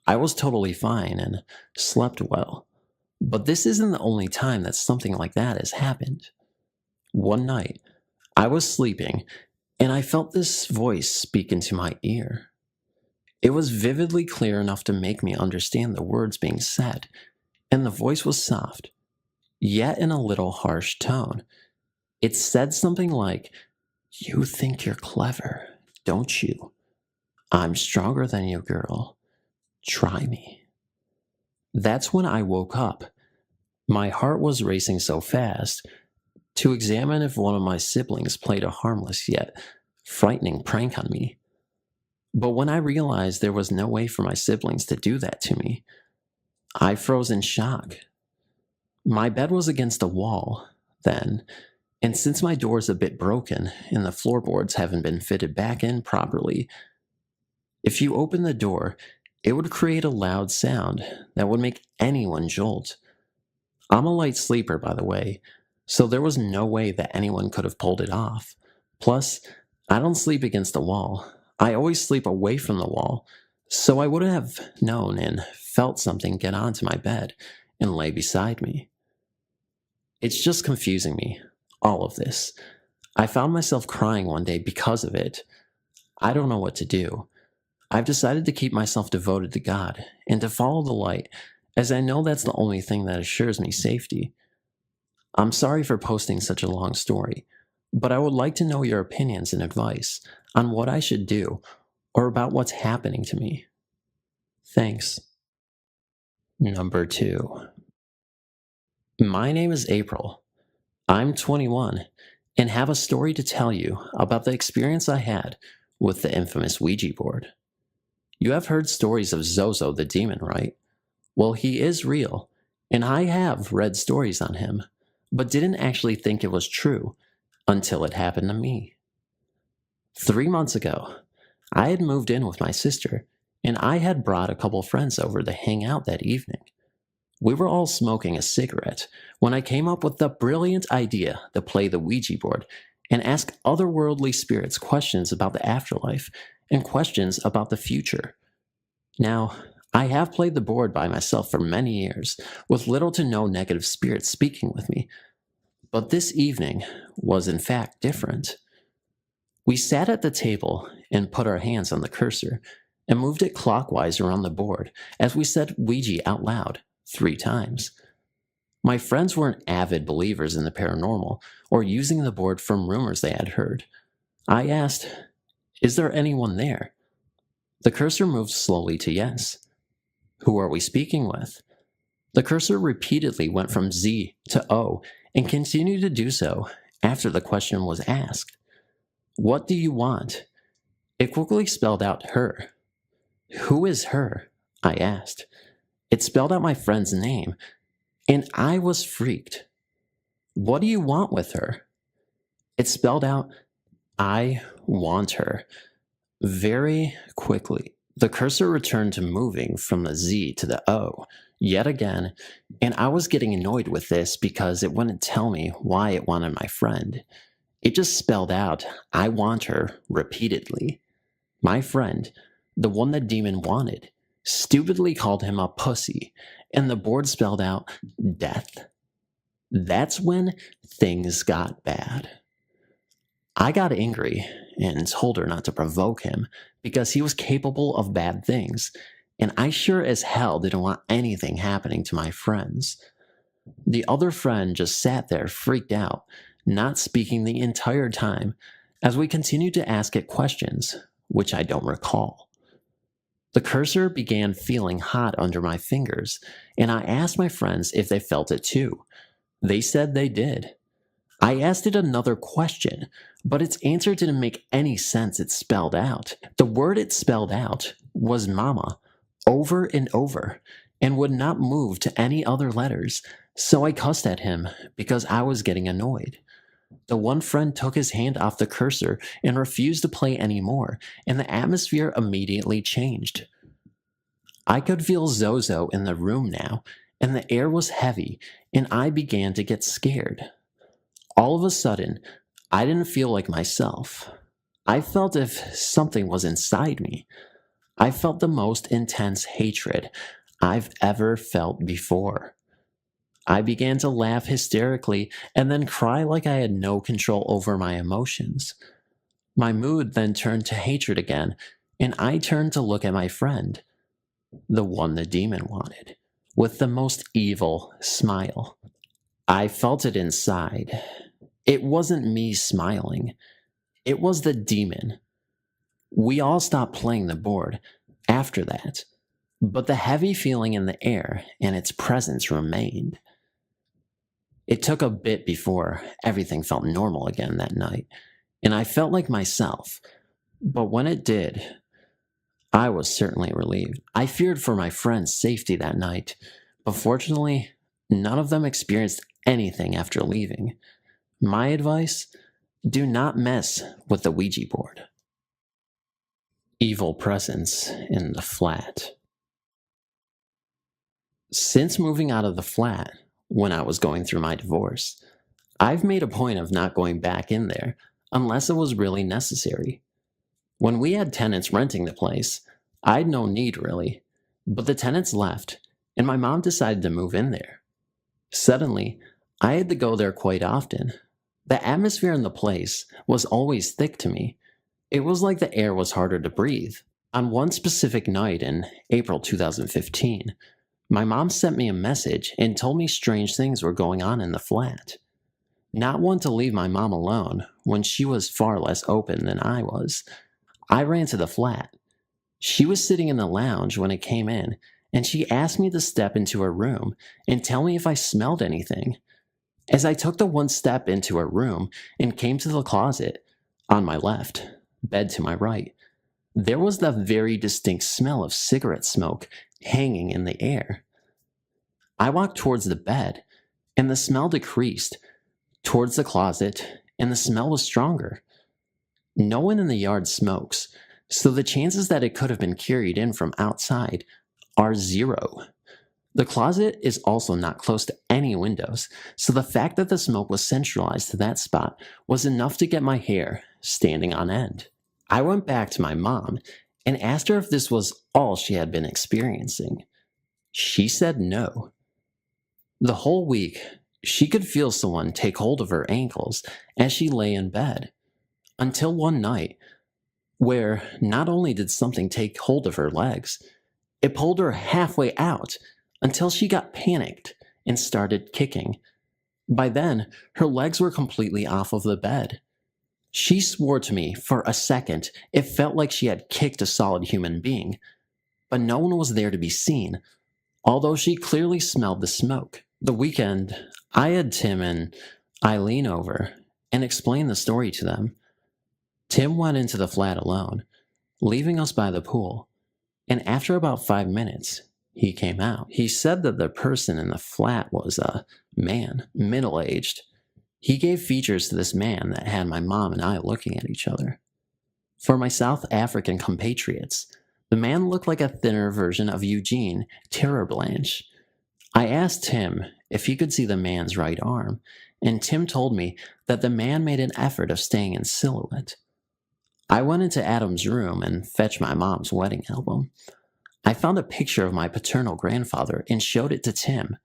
I was totally fine and slept well. But this isn't the only time that something like that has happened. One night, I was sleeping, and I felt this voice speak into my ear. It was vividly clear enough to make me understand the words being said, and the voice was soft, yet in a little harsh tone. It said something like, "You think you're clever, don't you? I'm stronger than you, girl. Try me." That's when I woke up. My heart was racing so fast to examine if one of my siblings played a harmless yet frightening prank on me. But when I realized there was no way for my siblings to do that to me, I froze in shock. My bed was against a wall then, and since my door is a bit broken and the floorboards haven't been fitted back in properly, if you open the door, it would create a loud sound that would make anyone jolt. I'm a light sleeper, by the way, so there was no way that anyone could have pulled it off. Plus, I don't sleep against the wall. I always sleep away from the wall, so I would have known and felt something get onto my bed and lay beside me. It's just confusing me, all of this. I found myself crying one day because of it. I don't know what to do. I've decided to keep myself devoted to God and to follow the light, as I know that's the only thing that assures me safety. I'm sorry for posting such a long story, but I would like to know your opinions and advice on what I should do or about what's happening to me. Thanks. Number 2. My name is April. I'm 21 and have a story to tell you about the experience I had with the infamous Ouija board. You have heard stories of Zozo the demon, right? Well, he is real, and I have read stories on him, but didn't actually think it was true until it happened to me. 3 months ago, I had moved in with my sister, and I had brought a couple friends over to hang out that evening. We were all smoking a cigarette when I came up with the brilliant idea to play the Ouija board and ask otherworldly spirits questions about the afterlife and questions about the future. Now, I have played the board by myself for many years, with little to no negative spirits speaking with me, but this evening was in fact different. We sat at the table and put our hands on the cursor and moved it clockwise around the board as we said Ouija out loud 3 times. My friends weren't avid believers in the paranormal or using the board from rumors they had heard. I asked, "Is there anyone there?" The cursor moved slowly to yes. "Who are we speaking with?" The cursor repeatedly went from Z to O and continued to do so after the question was asked. "What do you want?" It quickly spelled out her. "Who is her?" I asked. It spelled out my friend's name, and I was freaked. "What do you want with her?" It spelled out, "I want her." Very quickly, the cursor returned to moving from the Z to the O yet again, and I was getting annoyed with this because it wouldn't tell me why it wanted my friend. It just spelled out, "I want her," repeatedly. My friend, the one the demon wanted, stupidly called him a pussy, and the board spelled out death. That's when things got bad. I got angry and told her not to provoke him because he was capable of bad things, and I sure as hell didn't want anything happening to my friends. The other friend just sat there freaked out, not speaking the entire time, as we continued to ask it questions, which I don't recall. The cursor began feeling hot under my fingers, and I asked my friends if they felt it too. They said they did. I asked it another question, but its answer didn't make any sense. It spelled out. The word it spelled out was mama, over and over, and would not move to any other letters, so I cussed at him because I was getting annoyed. The one friend took his hand off the cursor and refused to play anymore, and the atmosphere immediately changed. I could feel Zozo in the room now, and the air was heavy, and I began to get scared. All of a sudden, I didn't feel like myself. I felt if something was inside me. I felt the most intense hatred I've ever felt before. I began to laugh hysterically and then cry like I had no control over my emotions. My mood then turned to hatred again, and I turned to look at my friend, the one the demon wanted, with the most evil smile. I felt it inside. It wasn't me smiling. It was the demon. We all stopped playing the board after that, but the heavy feeling in the air and its presence remained. It took a bit before everything felt normal again that night, and I felt like myself, but when it did, I was certainly relieved. I feared for my friends' safety that night, but fortunately, none of them experienced anything after leaving. My advice: do not mess with the Ouija board. Evil presence in the flat. Since moving out of the flat, when I was going through my divorce, I've made a point of not going back in there unless it was really necessary. When we had tenants renting the place, I had no need really, but the tenants left, and my mom decided to move in there. Suddenly, I had to go there quite often. The atmosphere in the place was always thick to me. It was like the air was harder to breathe. On one specific night in April 2015, my mom sent me a message and told me strange things were going on in the flat. Not one to leave my mom alone when she was far less open than I was, I ran to the flat. She was sitting in the lounge when it came in, and she asked me to step into her room and tell me if I smelled anything. As I took the one step into her room and came to the closet, on my left, bed to my right, there was the very distinct smell of cigarette smoke hanging in the air. I walked towards the bed, and the smell decreased, towards the closet, and the smell was stronger. No one in the yard smokes, so the chances that it could have been carried in from outside are zero. The closet is also not close to any windows, so the fact that the smoke was centralized to that spot was enough to get my hair standing on end. I went back to my mom and asked her if this was all she had been experiencing. She said no. The whole week, she could feel someone take hold of her ankles as she lay in bed, until one night, where not only did something take hold of her legs, it pulled her halfway out until she got panicked and started kicking. By then, her legs were completely off of the bed. She swore to me for a second it felt like she had kicked a solid human being, but no one was there to be seen, although she clearly smelled the smoke. The weekend, I had Tim and Eileen over and explained the story to them. Tim went into the flat alone, leaving us by the pool, and after about 5 minutes, he came out. He said that the person in the flat was a man, middle-aged. He gave features to this man that had my mom and I looking at each other. For my South African compatriots, the man looked like a thinner version of Eugene Terrablanche. I asked Tim if he could see the man's right arm, and Tim told me that the man made an effort of staying in silhouette. I went into Adam's room and fetched my mom's wedding album. I found a picture of my paternal grandfather and showed it to Tim.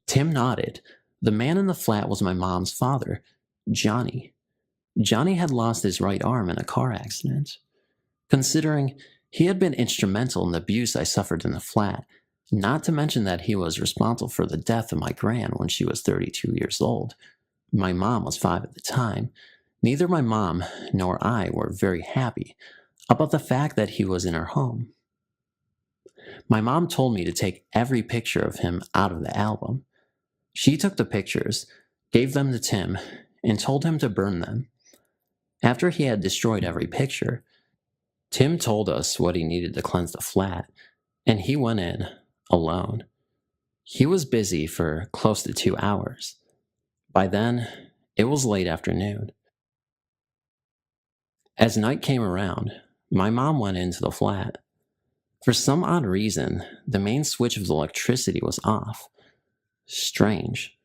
Tim nodded. The man in the flat was my mom's father, Johnny. Johnny had lost his right arm in a car accident. Considering he had been instrumental in the abuse I suffered in the flat, not to mention that he was responsible for the death of my gran when she was 32 years old. My mom was 5 at the time. Neither my mom nor I were very happy about the fact that he was in our home. My mom told me to take every picture of him out of the album. She took the pictures, gave them to Tim, and told him to burn them. After he had destroyed every picture, Tim told us what he needed to cleanse the flat, and he went in alone. He was busy for close to 2 hours. By then, it was late afternoon. As night came around, my mom went into the flat. For some odd reason, the main switch of the electricity was off. Strange.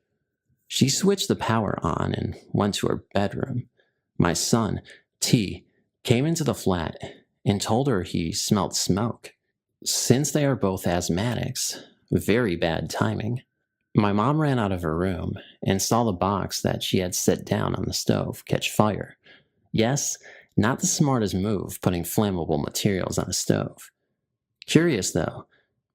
She switched the power on and went to her bedroom. My son, T, came into the flat and told her he smelled smoke. Since they are both asthmatics, very bad timing. My mom ran out of her room and saw the box that she had set down on the stove catch fire. Yes, not the smartest move, putting flammable materials on a stove. Curious though,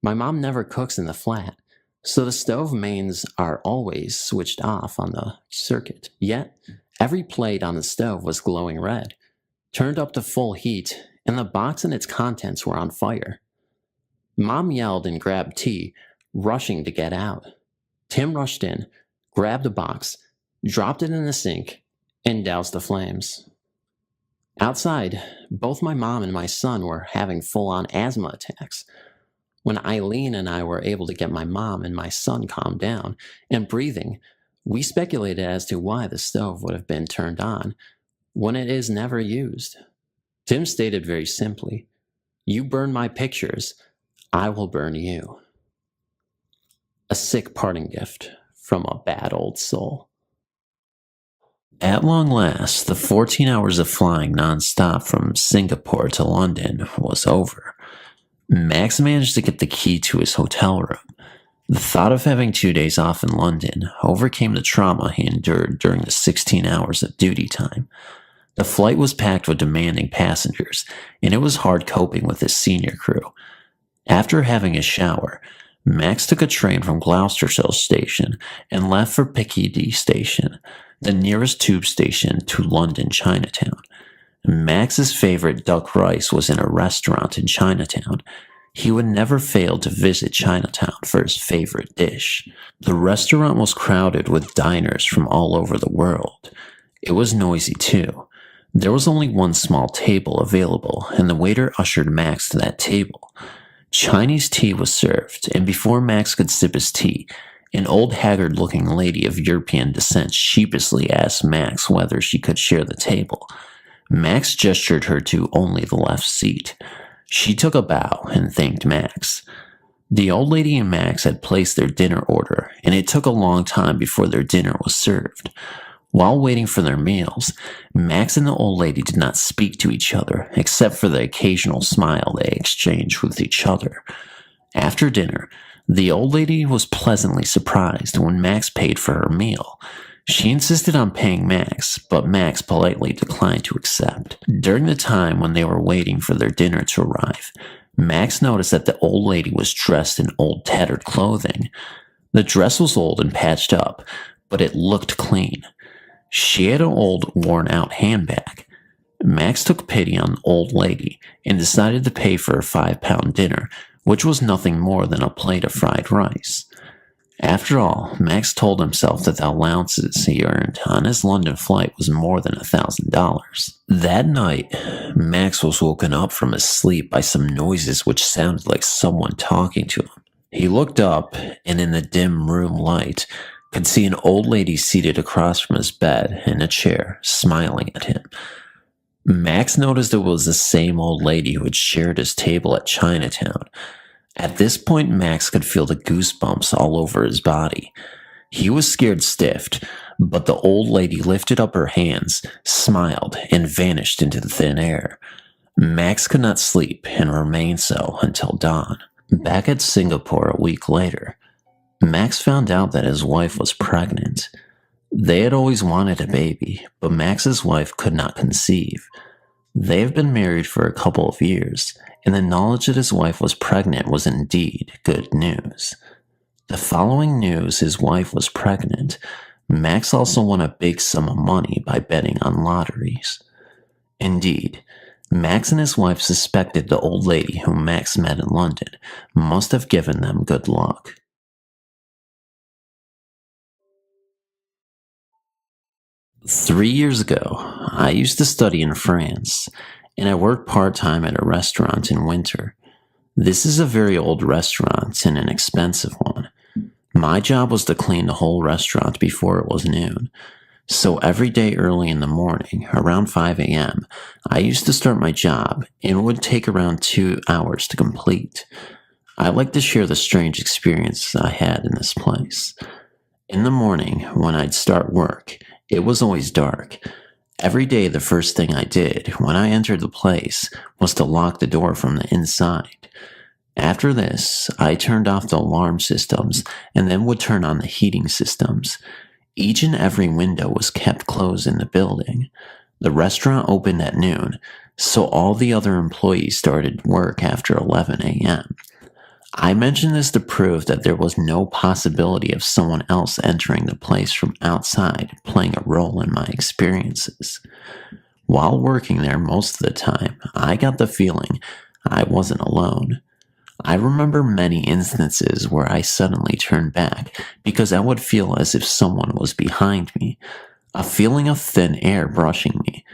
my mom never cooks in the flat, so the stove mains are always switched off on the circuit. Yet, every plate on the stove was glowing red, turned up to full heat, and the box and its contents were on fire. Mom yelled and grabbed T, rushing to get out. Tim rushed in, grabbed the box, dropped it in the sink, and doused the flames. Outside, both my mom and my son were having full-on asthma attacks. When Eileen and I were able to get my mom and my son calmed down and breathing, we speculated as to why the stove would have been turned on when it is never used. Tim stated very simply, "You burn my pictures, I will burn you." A sick parting gift from a bad old soul. At long last, the 14 hours of flying non-stop from Singapore to London was over. Max managed to get the key to his hotel room. The thought of having 2 days off in London overcame the trauma he endured during the 16 hours of duty time. The flight was packed with demanding passengers, and it was hard coping with his senior crew. After having a shower, Max took a train from Gloucestershire Station and left for Piccadilly Station, the nearest tube station to London Chinatown. Max's favorite duck rice was in a restaurant in Chinatown. He would never fail to visit Chinatown for his favorite dish. The restaurant was crowded with diners from all over the world. It was noisy too. There was only one small table available, and the waiter ushered Max to that table. Chinese tea was served, and before Max could sip his tea, an old haggard-looking lady of European descent sheepishly asked Max whether she could share the table. Max gestured her to only the left seat. She took a bow and thanked Max. The old lady and Max had placed their dinner order, and it took a long time before their dinner was served. While waiting for their meals, Max and the old lady did not speak to each other, except for the occasional smile they exchanged with each other. After dinner, the old lady was pleasantly surprised when Max paid for her meal. She insisted on paying Max, but Max politely declined to accept. During the time when they were waiting for their dinner to arrive, Max noticed that the old lady was dressed in old tattered clothing. The dress was old and patched up, but it looked clean. She had an old, worn-out handbag. Max took pity on the old lady and decided to pay for a £5 dinner, which was nothing more than a plate of fried rice. After all, Max told himself that the allowances he earned on his London flight was more than $1,000. That night, Max was woken up from his sleep by some noises which sounded like someone talking to him. He looked up, and in the dim room light, could see an old lady seated across from his bed in a chair, smiling at him. Max noticed it was the same old lady who had shared his table at Chinatown. At this point, Max could feel the goosebumps all over his body. He was scared stiff, but the old lady lifted up her hands, smiled, and vanished into the thin air. Max could not sleep and remained so until dawn. Back at Singapore a week later, Max found out that his wife was pregnant. They had always wanted a baby, but Max's wife could not conceive. They have been married for a couple of years, and the knowledge that his wife was pregnant was indeed good news. The following news his wife was pregnant, Max also won a big sum of money by betting on lotteries. Indeed, Max and his wife suspected the old lady whom Max met in London must have given them good luck. "3 years ago, I used to study in France, and I worked part-time at a restaurant in winter. This is a very old restaurant and an expensive one. My job was to clean the whole restaurant before it was noon. So every day early in the morning, around 5 a.m., I used to start my job, and it would take around 2 hours to complete. I like to share the strange experiences I had in this place. In the morning, when I'd start work, it was always dark. Every day, the first thing I did when I entered the place was to lock the door from the inside. After this, I turned off the alarm systems and then would turn on the heating systems. Each and every window was kept closed in the building. The restaurant opened at noon, so all the other employees started work after 11 a.m. I mention this to prove that there was no possibility of someone else entering the place from outside playing a role in my experiences. While working there most of the time, I got the feeling I wasn't alone. I remember many instances where I suddenly turned back because I would feel as if someone was behind me, a feeling of thin air brushing me.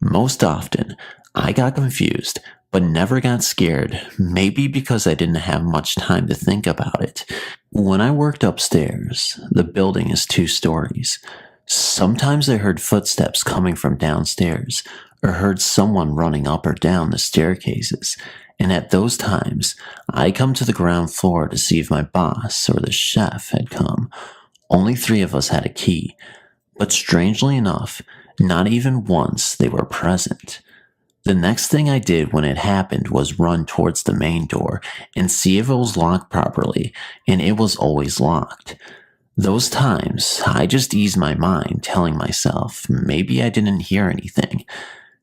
Most often, I got confused, but never got scared, maybe because I didn't have much time to think about it. When I worked upstairs, the building is 2 stories. Sometimes I heard footsteps coming from downstairs, or heard someone running up or down the staircases, and at those times, I come to the ground floor to see if my boss or the chef had come. Only 3 of us had a key, but strangely enough, not even once they were present. The next thing I did when it happened was run towards the main door and see if it was locked properly, and it was always locked. Those times, I just eased my mind, telling myself maybe I didn't hear anything.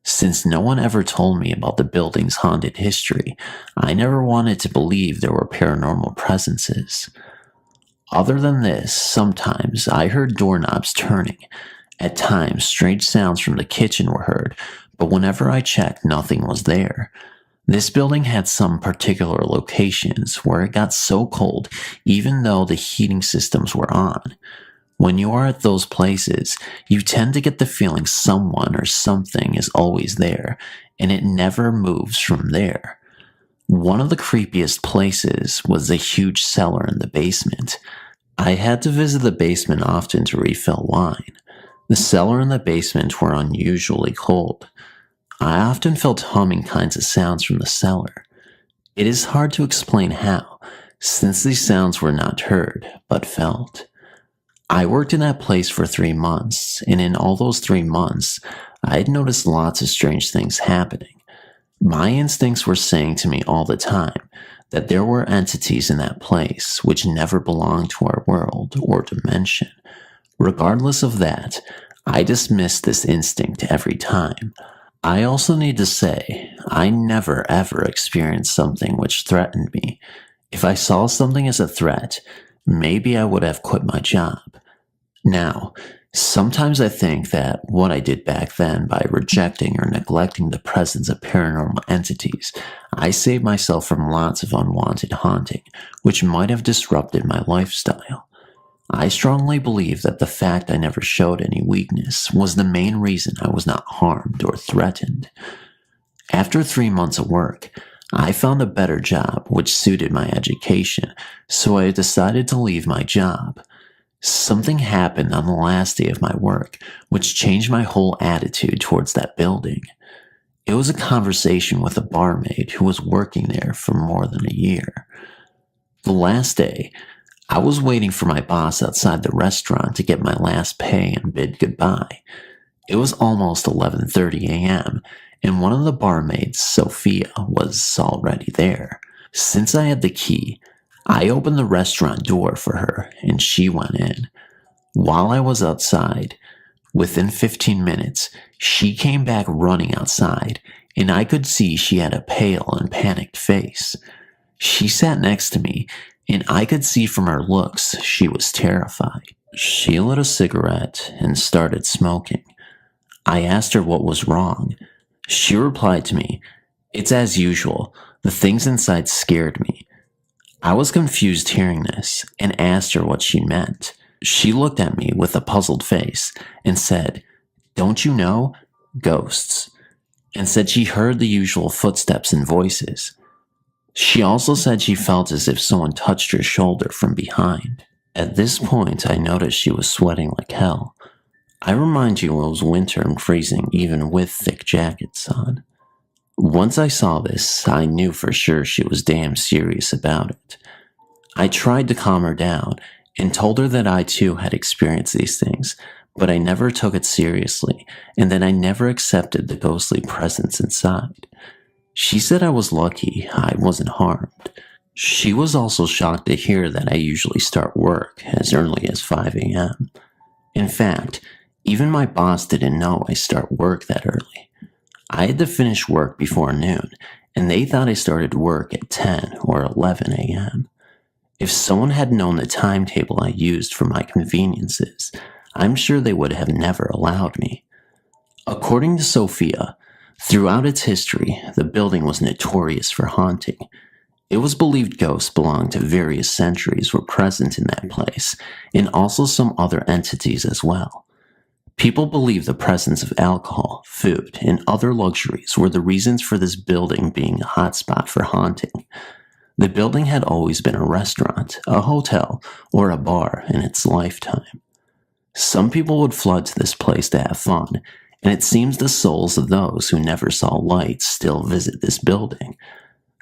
Since no one ever told me about the building's haunted history, I never wanted to believe there were paranormal presences. Other than this, sometimes I heard doorknobs turning. At times, strange sounds from the kitchen were heard, but whenever I checked, nothing was there. This building had some particular locations where it got so cold even though the heating systems were on. When you are at those places, you tend to get the feeling someone or something is always there, and it never moves from there. One of the creepiest places was the huge cellar in the basement. I had to visit the basement often to refill wine. The cellar and the basement were unusually cold. I often felt humming kinds of sounds from the cellar. It is hard to explain how, since these sounds were not heard, but felt. I worked in that place for 3 months, and in all those 3 months, I had noticed lots of strange things happening. My instincts were saying to me all the time that there were entities in that place which never belonged to our world or dimension. Regardless of that, I dismissed this instinct every time. I also need to say, I never ever experienced something which threatened me. If I saw something as a threat, maybe I would have quit my job. Now, sometimes I think that what I did back then by rejecting or neglecting the presence of paranormal entities, I saved myself from lots of unwanted haunting, which might have disrupted my lifestyle. I strongly believe that the fact I never showed any weakness was the main reason I was not harmed or threatened. After 3 months of work, I found a better job which suited my education, so I decided to leave my job. Something happened on the last day of my work which changed my whole attitude towards that building. It was a conversation with a barmaid who was working there for more than a year. The last day, I was waiting for my boss outside the restaurant to get my last pay and bid goodbye. It was almost 11:30 a.m., and one of the barmaids, Sophia, was already there. Since I had the key, I opened the restaurant door for her, and she went in. While I was outside, within 15 minutes, she came back running outside, and I could see she had a pale and panicked face. She sat next to me, and I could see from her looks she was terrified. She lit a cigarette and started smoking. I asked her what was wrong. She replied to me, "It's as usual. The things inside scared me." I was confused hearing this and asked her what she meant. She looked at me with a puzzled face and said, "Don't you know? Ghosts." And said she heard the usual footsteps and voices. She also said she felt as if someone touched her shoulder from behind. At this point, I noticed she was sweating like hell. I remind you it was winter and freezing even with thick jackets on. Once I saw this, I knew for sure she was damn serious about it. I tried to calm her down and told her that I too had experienced these things, but I never took it seriously and that I never accepted the ghostly presence inside. She said I was lucky I wasn't harmed. She was also shocked to hear that I usually start work as early as 5 a.m. In fact, even my boss didn't know I start work that early. I had to finish work before noon, and they thought I started work at 10 or 11 a.m. If someone had known the timetable I used for my conveniences, I'm sure they would have never allowed me. According to Sophia, throughout its history, the building was notorious for haunting. It was believed ghosts belonged to various centuries were present in that place, and also some other entities as well. People believe the presence of alcohol, food, and other luxuries were the reasons for this building being a hotspot for haunting. The building had always been a restaurant, a hotel, or a bar in its lifetime. Some people would flood to this place to have fun, and it seems the souls of those who never saw light still visit this building.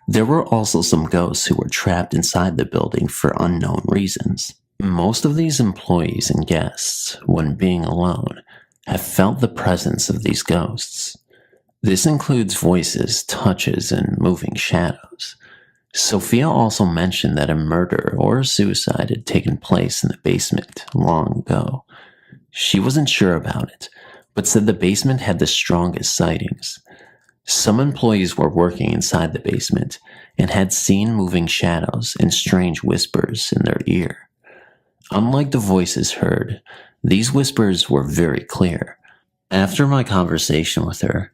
There were also some ghosts who were trapped inside the building for unknown reasons. Most of these employees and guests, when being alone, have felt the presence of these ghosts. This includes voices, touches, and moving shadows. Sophia also mentioned that a murder or a suicide had taken place in the basement long ago. She wasn't sure about it, but said the basement had the strongest sightings. Some employees were working inside the basement and had seen moving shadows and strange whispers in their ear. Unlike the voices heard, these whispers were very clear. After my conversation with her,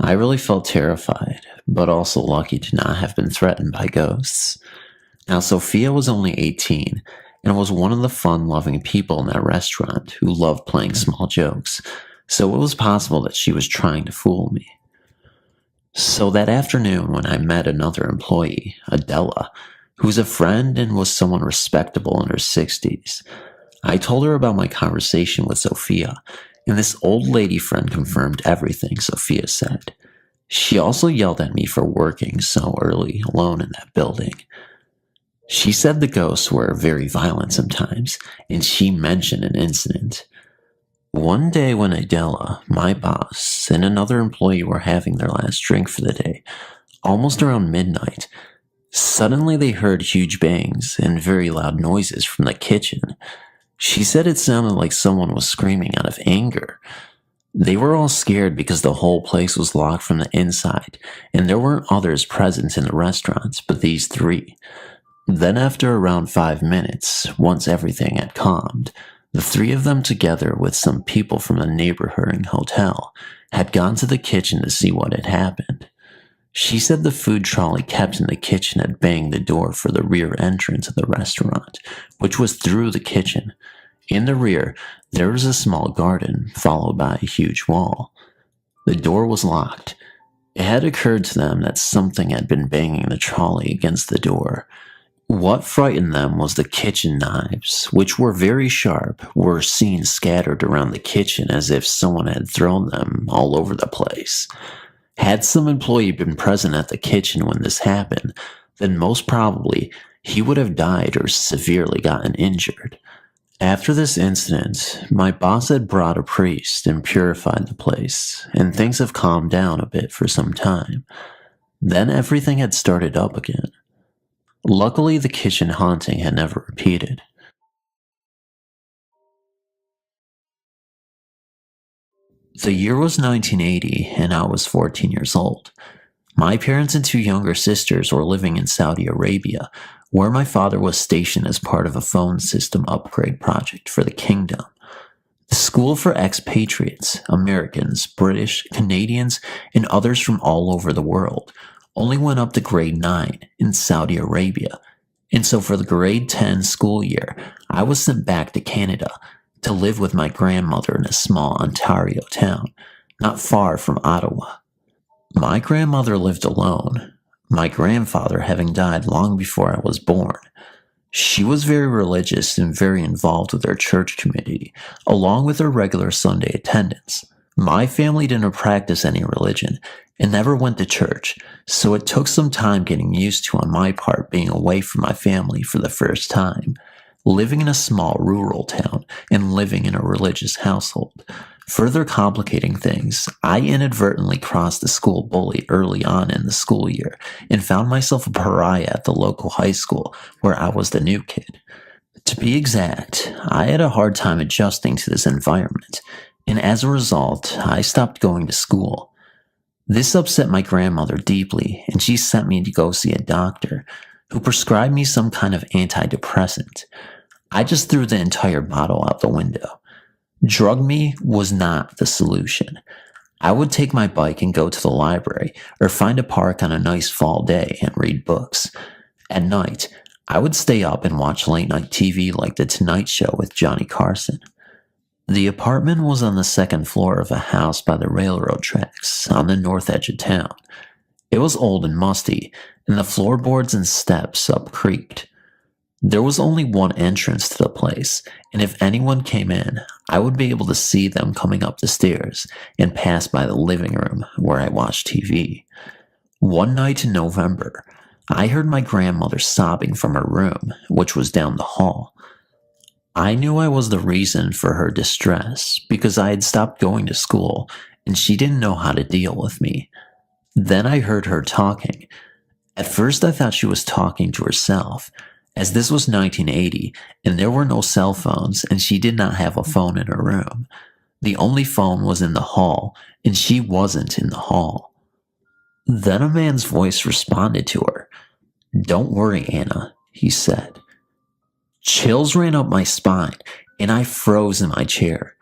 I really felt terrified, but also lucky to not have been threatened by ghosts. Now, Sophia was only 18 and was one of the fun-loving people in that restaurant who loved playing small jokes, so it was possible that she was trying to fool me. So that afternoon when I met another employee, Adela, who's a friend and was someone respectable in her 60s, I told her about my conversation with Sophia, and this old lady friend confirmed everything Sophia said. She also yelled at me for working so early alone in that building. She said the ghosts were very violent sometimes, and she mentioned an incident. One day when Adela, my boss, and another employee were having their last drink for the day, almost around midnight, suddenly they heard huge bangs and very loud noises from the kitchen. She said it sounded like someone was screaming out of anger. They were all scared because the whole place was locked from the inside, and there weren't others present in the restaurant but these three. Then after around 5 minutes, once everything had calmed, the three of them together with some people from the neighboring hotel had gone to the kitchen to see what had happened. She said the food trolley kept in the kitchen had banged the door for the rear entrance of the restaurant, which was through the kitchen. In the rear, there was a small garden, followed by a huge wall. The door was locked. It had occurred to them that something had been banging the trolley against the door. What frightened them was the kitchen knives, which were very sharp, were seen scattered around the kitchen as if someone had thrown them all over the place. Had some employee been present at the kitchen when this happened, then most probably he would have died or severely gotten injured. After this incident, my boss had brought a priest and purified the place, and things have calmed down a bit for some time. Then everything had started up again. Luckily, the kitchen haunting had never repeated. The year was 1980, and I was 14 years old. My parents and 2 younger sisters were living in Saudi Arabia, where my father was stationed as part of a phone system upgrade project for the kingdom. The school for expatriates, Americans, British, Canadians, and others from all over the world, only went up to grade 9 in Saudi Arabia, and so for the grade 10 school year, I was sent back to Canada to live with my grandmother in a small Ontario town, not far from Ottawa. My grandmother lived alone, my grandfather having died long before I was born. She was very religious and very involved with our church community, along with her regular Sunday attendance. My family didn't practice any religion and never went to church, so it took some time getting used to on my part being away from my family for the first time, living in a small rural town and living in a religious household. Further complicating things, I inadvertently crossed the school bully early on in the school year and found myself a pariah at the local high school where I was the new kid. To be exact, I had a hard time adjusting to this environment, and as a result, I stopped going to school. This upset my grandmother deeply, and she sent me to go see a doctor who prescribed me some kind of antidepressant. I just threw the entire bottle out the window. Drug me was not the solution. I would take my bike and go to the library or find a park on a nice fall day and read books. At night, I would stay up and watch late night TV like The Tonight Show with Johnny Carson. The apartment was on the second floor of a house by the railroad tracks on the north edge of town. It was old and musty, and the floorboards and steps up creaked. There was only one entrance to the place, and if anyone came in, I would be able to see them coming up the stairs and pass by the living room where I watched TV. One night in November, I heard my grandmother sobbing from her room, which was down the hall. I knew I was the reason for her distress because I had stopped going to school and she didn't know how to deal with me. Then I heard her talking. At first I thought she was talking to herself, as this was 1980 and there were no cell phones and she did not have a phone in her room. The only phone was in the hall and she wasn't in the hall. Then a man's voice responded to her. "Don't worry, Anna," he said. Chills ran up my spine and I froze in my chair.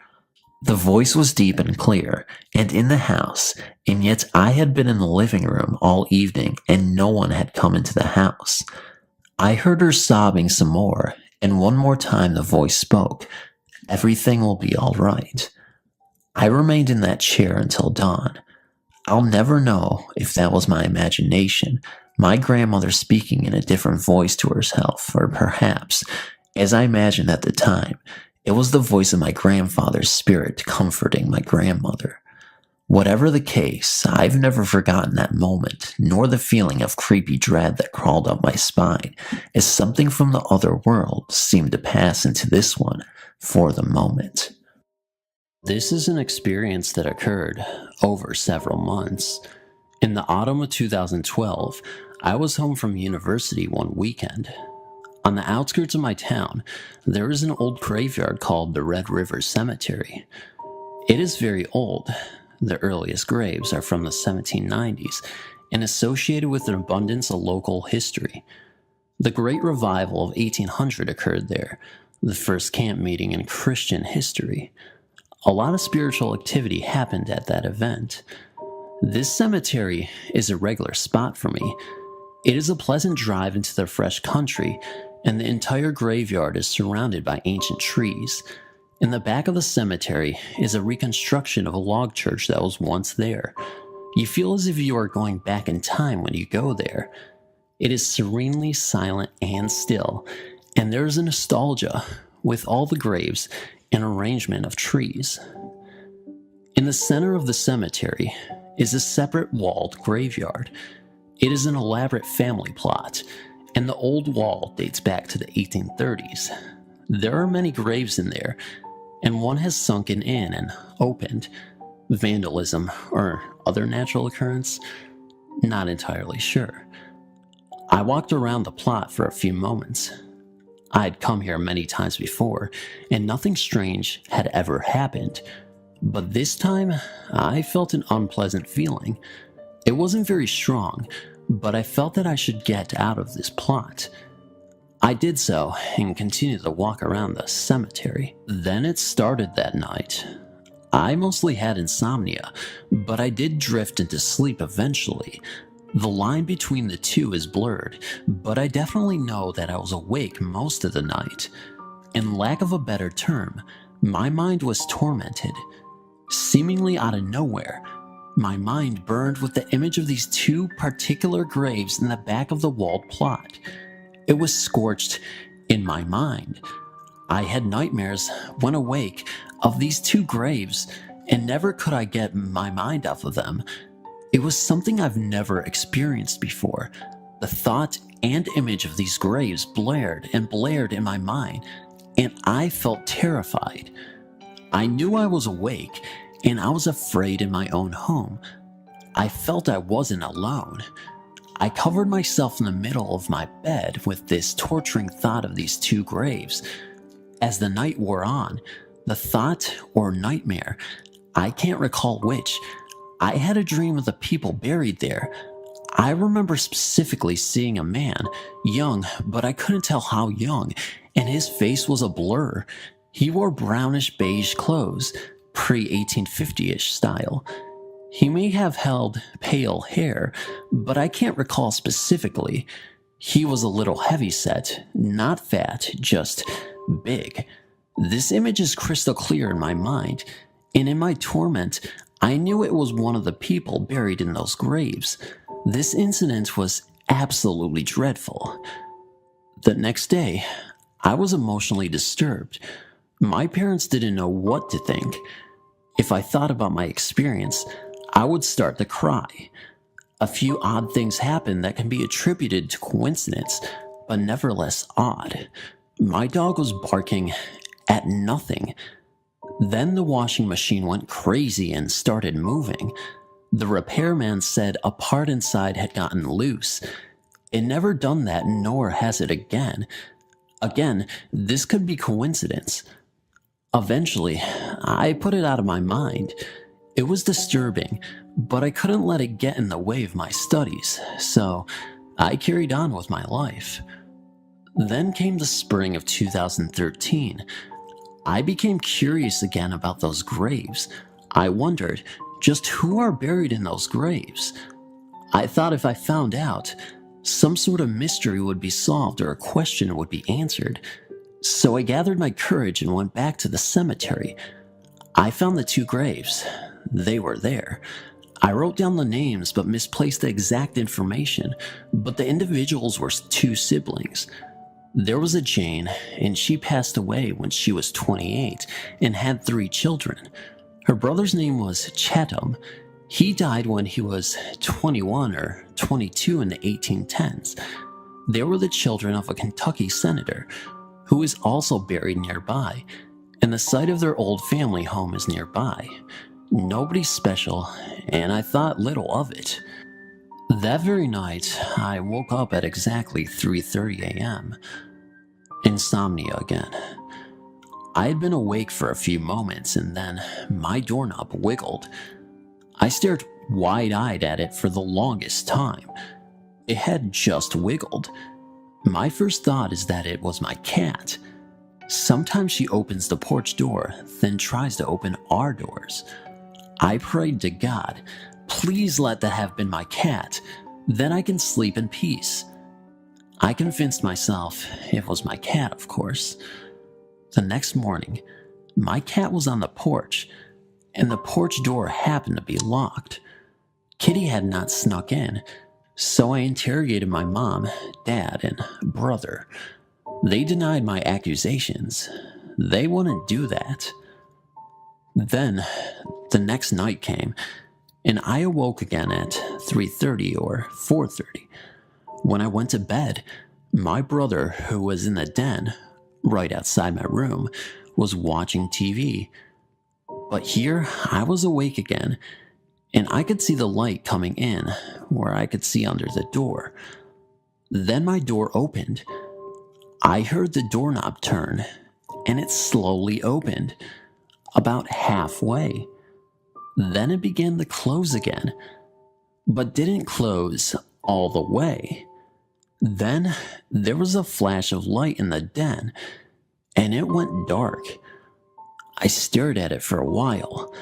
The voice was deep and clear and in the house, and yet I had been in the living room all evening and no one had come into the house. I heard her sobbing some more, and one more time the voice spoke, "Everything will be all right." I remained in that chair until dawn. I'll never know if that was my imagination, my grandmother speaking in a different voice to herself, or perhaps, as I imagined at the time, it was the voice of my grandfather's spirit comforting my grandmother. Whatever the case, I've never forgotten that moment, nor the feeling of creepy dread that crawled up my spine, as something from the other world seemed to pass into this one for the moment. This is an experience that occurred over several months. In the autumn of 2012, I was home from university one weekend. On the outskirts of my town, there is an old graveyard called the Red River Cemetery. It is very old. The earliest graves are from the 1790s and associated with an abundance of local history. The Great Revival of 1800 occurred there, the first camp meeting in Christian history. A lot of spiritual activity happened at that event. This cemetery is a regular spot for me. It is a pleasant drive into the fresh country, and the entire graveyard is surrounded by ancient trees. In the back of the cemetery is a reconstruction of a log church that was once there. You feel as if you are going back in time when you go there. It is serenely silent and still, and there is a nostalgia with all the graves and arrangement of trees. In the center of the cemetery is a separate walled graveyard. It is an elaborate family plot, and the old wall dates back to the 1830s. There are many graves in there, and one has sunken in and opened. Vandalism or other natural occurrence? Not entirely sure. I walked around the plot for a few moments. I had come here many times before, and nothing strange had ever happened. But this time, I felt an unpleasant feeling. It wasn't very strong, but I felt that I should get out of this plot. I did so and continued to walk around the cemetery. Then it started that night. I mostly had insomnia, but I did drift into sleep eventually. The line between the two is blurred, but I definitely know that I was awake most of the night. In lack of a better term, my mind was tormented. Seemingly out of nowhere, my mind burned with the image of these two particular graves in the back of the walled plot. It was scorched in my mind. I had nightmares when awake of these two graves, and never could I get my mind off of them. It was something I've never experienced before. The thought and image of these graves blared and blared in my mind, and I felt terrified. I knew I was awake, and I was afraid in my own home. I felt I wasn't alone. I covered myself in the middle of my bed with this torturing thought of these two graves. As the night wore on, the thought or nightmare, I can't recall which, I had a dream of the people buried there. I remember specifically seeing a man, young, but I couldn't tell how young, and his face was a blur. He wore brownish beige clothes, pre-1850-ish style. He may have held pale hair, but I can't recall specifically. He was a little heavy-set, not fat, just big. This image is crystal clear in my mind, and in my torment, I knew it was one of the people buried in those graves. This incident was absolutely dreadful. The next day, I was emotionally disturbed. My parents didn't know what to think. If I thought about my experience, I would start to cry. A few odd things happened that can be attributed to coincidence, but nevertheless odd. My dog was barking at nothing. Then the washing machine went crazy and started moving. The repairman said a part inside had gotten loose. It never done that, nor has it again. Again, this could be coincidence. Eventually, I put it out of my mind. It was disturbing, but I couldn't let it get in the way of my studies, so I carried on with my life. Then came the spring of 2013. I became curious again about those graves. I wondered, just who are buried in those graves? I thought if I found out, some sort of mystery would be solved or a question would be answered. So I gathered my courage and went back to the cemetery. I found the two graves. They were there. I wrote down the names but misplaced the exact information, but the individuals were two siblings. There was a Jane, and she passed away when she was 28 and had 3 children. Her brother's name was Chatham. He died when he was 21 or 22 in the 1810s. They were the children of a Kentucky senator, who is also buried nearby, and the site of their old family home is nearby. Nobody special, and I thought little of it. That very night, I woke up at exactly 3:30 a.m. Insomnia again. I had been awake for a few moments, and then my doorknob wiggled. I stared wide-eyed at it for the longest time. It had just wiggled. My first thought is that it was my cat. Sometimes she opens the porch door, then tries to open our doors. I prayed to God, please let that have been my cat, then I can sleep in peace. I convinced myself it was my cat, of course. The next morning, my cat was on the porch, and the porch door happened to be locked. Kitty had not snuck in, so I interrogated my mom, dad, and brother. They denied my accusations. They wouldn't do that. Then, the next night came, and I awoke again at 3:30 or 4:30. When I went to bed, my brother, who was in the den, right outside my room, was watching TV. But here, I was awake again, and I could see the light coming in, where I could see under the door. Then my door opened. I heard the doorknob turn, and it slowly opened. about halfway. Then it began to close again, but didn't close all the way. Then there was a flash of light in the den, and it went dark. I stared at it for a while.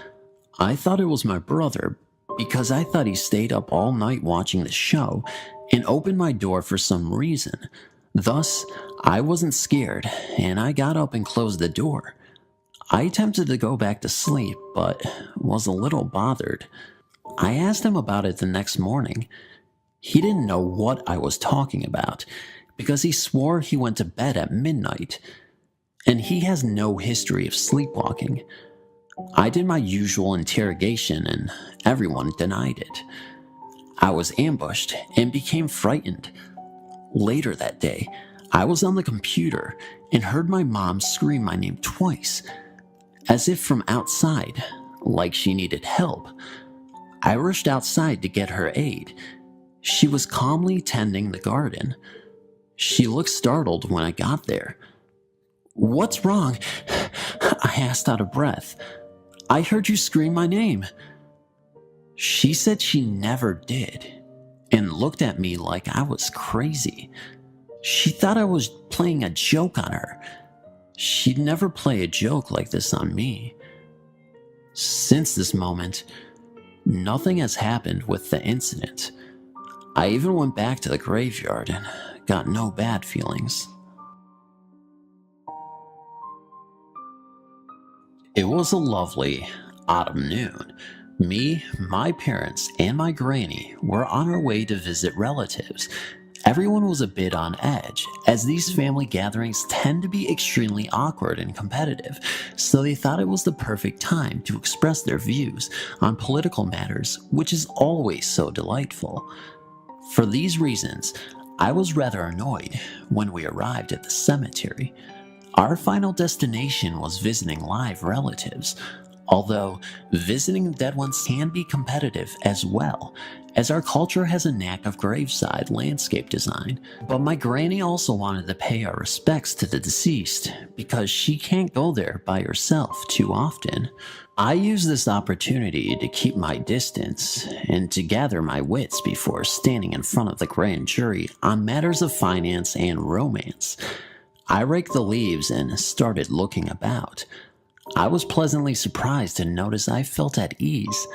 I thought it was my brother, because I thought he stayed up all night watching the show and opened my door for some reason. Thus, I wasn't scared, and I got up and closed the door. I attempted to go back to sleep, but was a little bothered. I asked him about it the next morning. He didn't know what I was talking about, because he swore he went to bed at midnight, and he has no history of sleepwalking. I did my usual interrogation, and everyone denied it. I was ambushed and became frightened. Later that day, I was on the computer and heard my mom scream my name twice, as if from outside, like she needed help. I rushed outside to get her aid. She was calmly tending the garden. She looked startled when I got there. "What's wrong?" I asked out of breath. "I heard you scream my name." She said she never did, and looked at me like I was crazy. She thought I was playing a joke on her. She'd never play a joke like this on me. Since this moment, nothing has happened with the incident. I even went back to the graveyard and got no bad feelings. It was a lovely autumn noon. Me, my parents, and my granny were on our way to visit relatives. Everyone was a bit on edge, as these family gatherings tend to be extremely awkward and competitive, so they thought it was the perfect time to express their views on political matters, which is always so delightful. For these reasons, I was rather annoyed when we arrived at the cemetery. Our final destination was visiting live relatives, although visiting dead ones can be competitive as well, as our culture has a knack of graveside landscape design. But my granny also wanted to pay our respects to the deceased, because she can't go there by herself too often. I used this opportunity to keep my distance and to gather my wits before standing in front of the grand jury on matters of finance and romance. I raked the leaves and started looking about. I was pleasantly surprised to notice I felt at ease.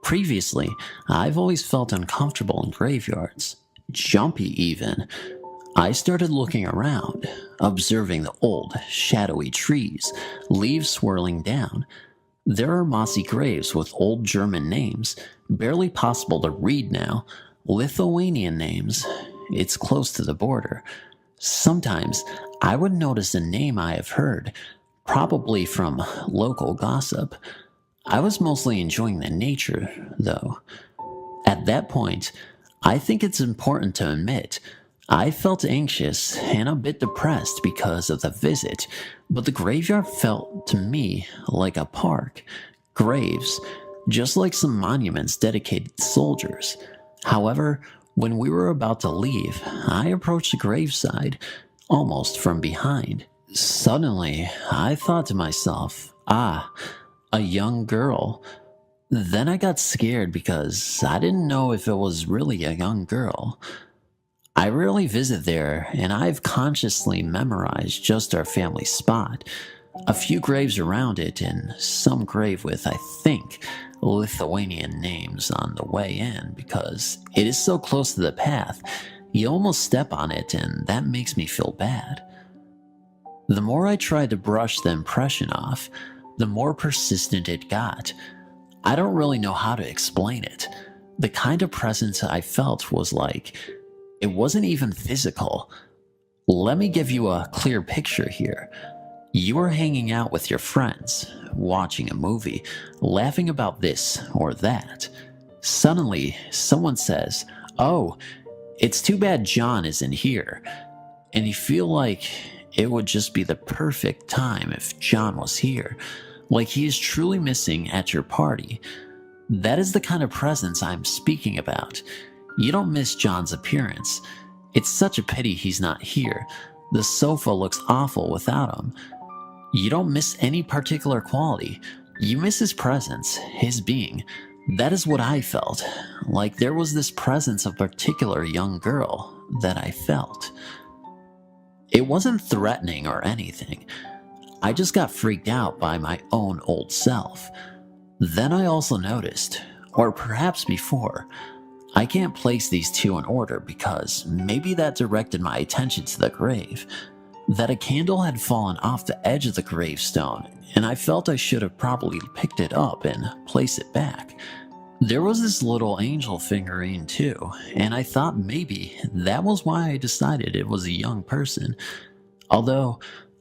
Previously, I've always felt uncomfortable in graveyards, jumpy even. I started looking around, observing the old, shadowy trees, leaves swirling down. There are mossy graves with old German names, barely possible to read now, Lithuanian names. It's close to the border. Sometimes I would notice a name I have heard, probably from local gossip. I was mostly enjoying the nature, though. At that point, I think it's important to admit, I felt anxious and a bit depressed because of the visit, but the graveyard felt to me like a park. Graves, just like some monuments dedicated to soldiers. However, when we were about to leave, I approached the graveside, almost from behind. Suddenly, I thought to myself, a young girl. Then I got scared because I didn't know if it was really a young girl. I rarely visit there, and I've consciously memorized just our family spot, a few graves around it, and some grave with, I think, Lithuanian names on the way in, because it is so close to the path, you almost step on it, and that makes me feel bad. The more I tried to brush the impression off, the more persistent it got. I don't really know how to explain it. The kind of presence I felt was like, it wasn't even physical. Let me give you a clear picture here. You are hanging out with your friends, watching a movie, laughing about this or that. Suddenly, someone says, "Oh, it's too bad John isn't here." And you feel like it would just be the perfect time if John was here, like he is truly missing at your party. That is the kind of presence I'm speaking about. You don't miss John's appearance. It's such a pity he's not here. The sofa looks awful without him. You don't miss any particular quality. You miss his presence, his being. That is what I felt. Like there was this presence of a particular young girl that I felt. It wasn't threatening or anything. I just got freaked out by my own old self. Then I also noticed, or perhaps before, I can't place these two in order because maybe that directed my attention to the grave, that a candle had fallen off the edge of the gravestone, and I felt I should have probably picked it up and placed it back. There was this little angel figurine too, and I thought maybe that was why I decided it was a young person, although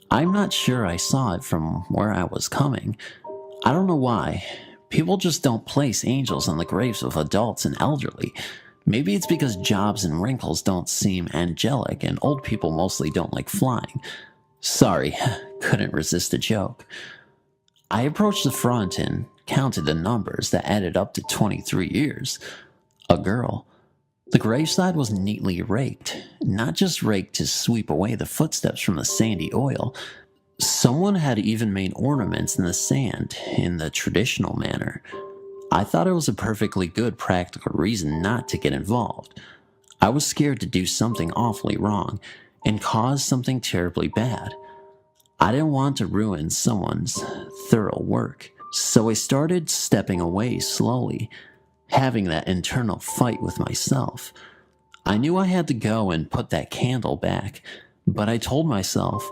I'm not sure I saw it from where I was coming. I don't know why. People just don't place angels on the graves of adults and elderly. Maybe it's because jobs and wrinkles don't seem angelic and old people mostly don't like flying. Sorry, couldn't resist a joke. I approached the front and counted the numbers that added up to 23 years. A girl. The graveside was neatly raked, not just raked to sweep away the footsteps from the sandy oil. Someone had even made ornaments in the sand in the traditional manner. I thought it was a perfectly good practical reason not to get involved. I was scared to do something awfully wrong and cause something terribly bad. I didn't want to ruin someone's thorough work, so I started stepping away slowly, having that internal fight with myself. I knew I had to go and put that candle back, but I told myself,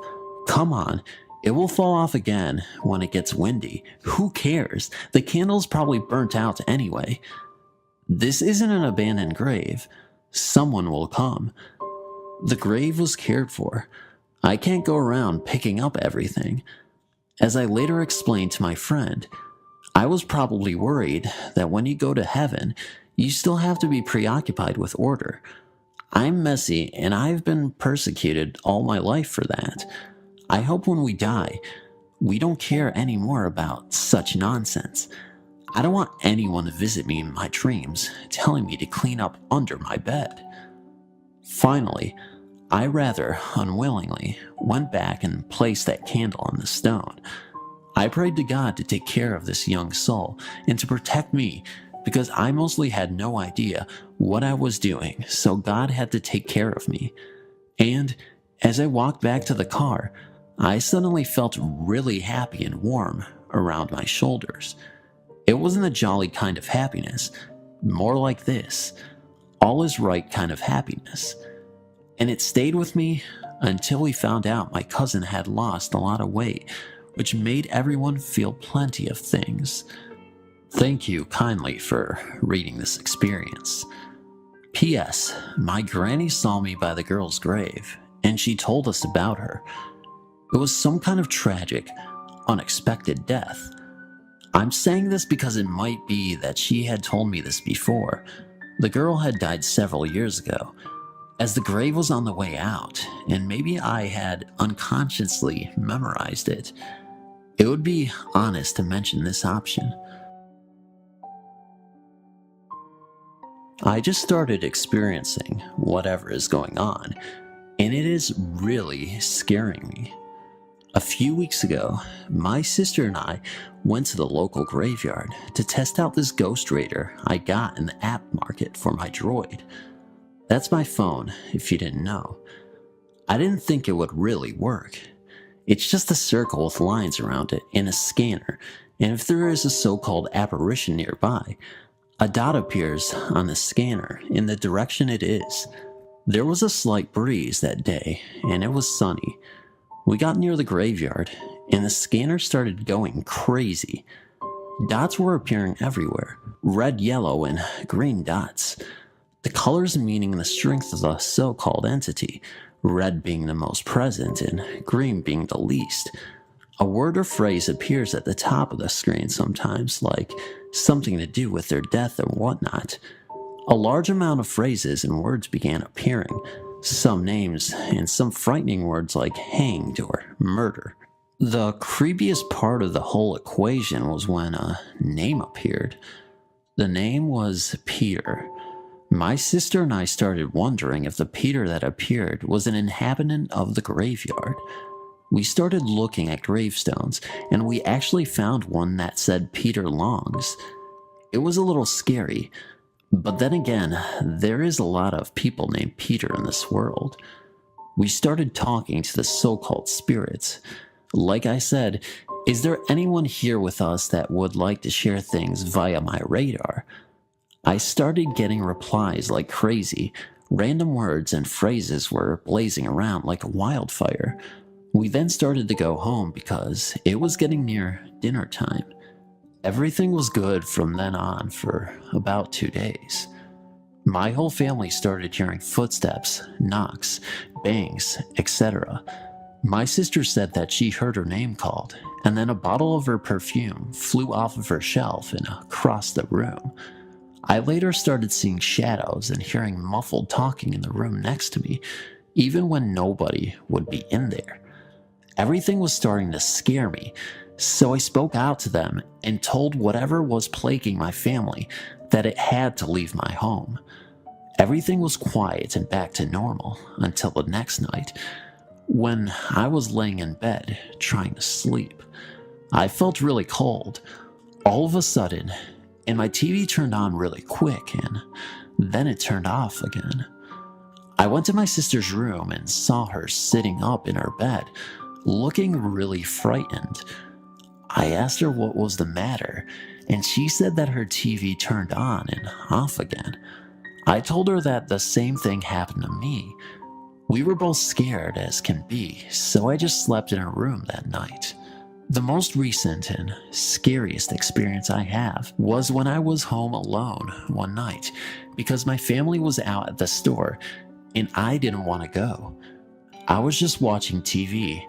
come on, it will fall off again when it gets windy. Who cares? The candle's probably burnt out anyway. This isn't an abandoned grave. Someone will come. The grave was cared for. I can't go around picking up everything. As I later explained to my friend, I was probably worried that when you go to heaven, you still have to be preoccupied with order. I'm messy and I've been persecuted all my life for that. I hope when we die, we don't care anymore about such nonsense. I don't want anyone to visit me in my dreams, telling me to clean up under my bed. Finally, I rather unwillingly went back and placed that candle on the stone. I prayed to God to take care of this young soul and to protect me because I mostly had no idea what I was doing, so God had to take care of me. And as I walked back to the car, I suddenly felt really happy and warm around my shoulders. It wasn't a jolly kind of happiness, more like this, all is right kind of happiness. And it stayed with me until we found out my cousin had lost a lot of weight, which made everyone feel plenty of things. Thank you kindly for reading this experience. P.S. My granny saw me by the girl's grave, and she told us about her. It was some kind of tragic, unexpected death. I'm saying this because it might be that she had told me this before. The girl had died several years ago, as the grave was on the way out, and maybe I had unconsciously memorized it. It would be honest to mention this option. I just started experiencing whatever is going on, and it is really scaring me. A few weeks ago, my sister and I went to the local graveyard to test out this ghost radar I got in the app market for my droid. That's my phone, if you didn't know. I didn't think it would really work. It's just a circle with lines around it and a scanner, and if there is a so-called apparition nearby, a dot appears on the scanner in the direction it is. There was a slight breeze that day, and it was sunny. We got near the graveyard, and the scanner started going crazy. Dots were appearing everywhere, red, yellow, and green dots. The colors meaning the strength of the so-called entity, red being the most present and green being the least. A word or phrase appears at the top of the screen sometimes, like something to do with their death or whatnot. A large amount of phrases and words began appearing, some names and some frightening words like hanged or murder. The creepiest part of the whole equation was when a name appeared. The name was Peter. My sister and I started wondering if the Peter that appeared was an inhabitant of the graveyard. We started looking at gravestones, and we actually found one that said Peter Long's. It was a little scary, but then again, there is a lot of people named Peter in this world. We started talking to the so-called spirits. Like I said, is there anyone here with us that would like to share things via my radar? I started getting replies like crazy. Random words and phrases were blazing around like a wildfire. We then started to go home because it was getting near dinner time. Everything was good from then on for about 2 days. My whole family started hearing footsteps, knocks, bangs, etc. My sister said that she heard her name called, and then a bottle of her perfume flew off of her shelf and across the room. I later started seeing shadows and hearing muffled talking in the room next to me, even when nobody would be in there. Everything was starting to scare me, so I spoke out to them and told whatever was plaguing my family that it had to leave my home. Everything was quiet and back to normal until the next night, when I was laying in bed trying to sleep. I felt really cold. All of a sudden, and my TV turned on really quick, and then it turned off again. I went to my sister's room and saw her sitting up in her bed, looking really frightened. I asked her what was the matter, and she said that her TV turned on and off again. I told her that the same thing happened to me. We were both scared as can be, so I just slept in her room that night. The most recent and scariest experience I have was when I was home alone one night because my family was out at the store and I didn't want to go. I was just watching TV,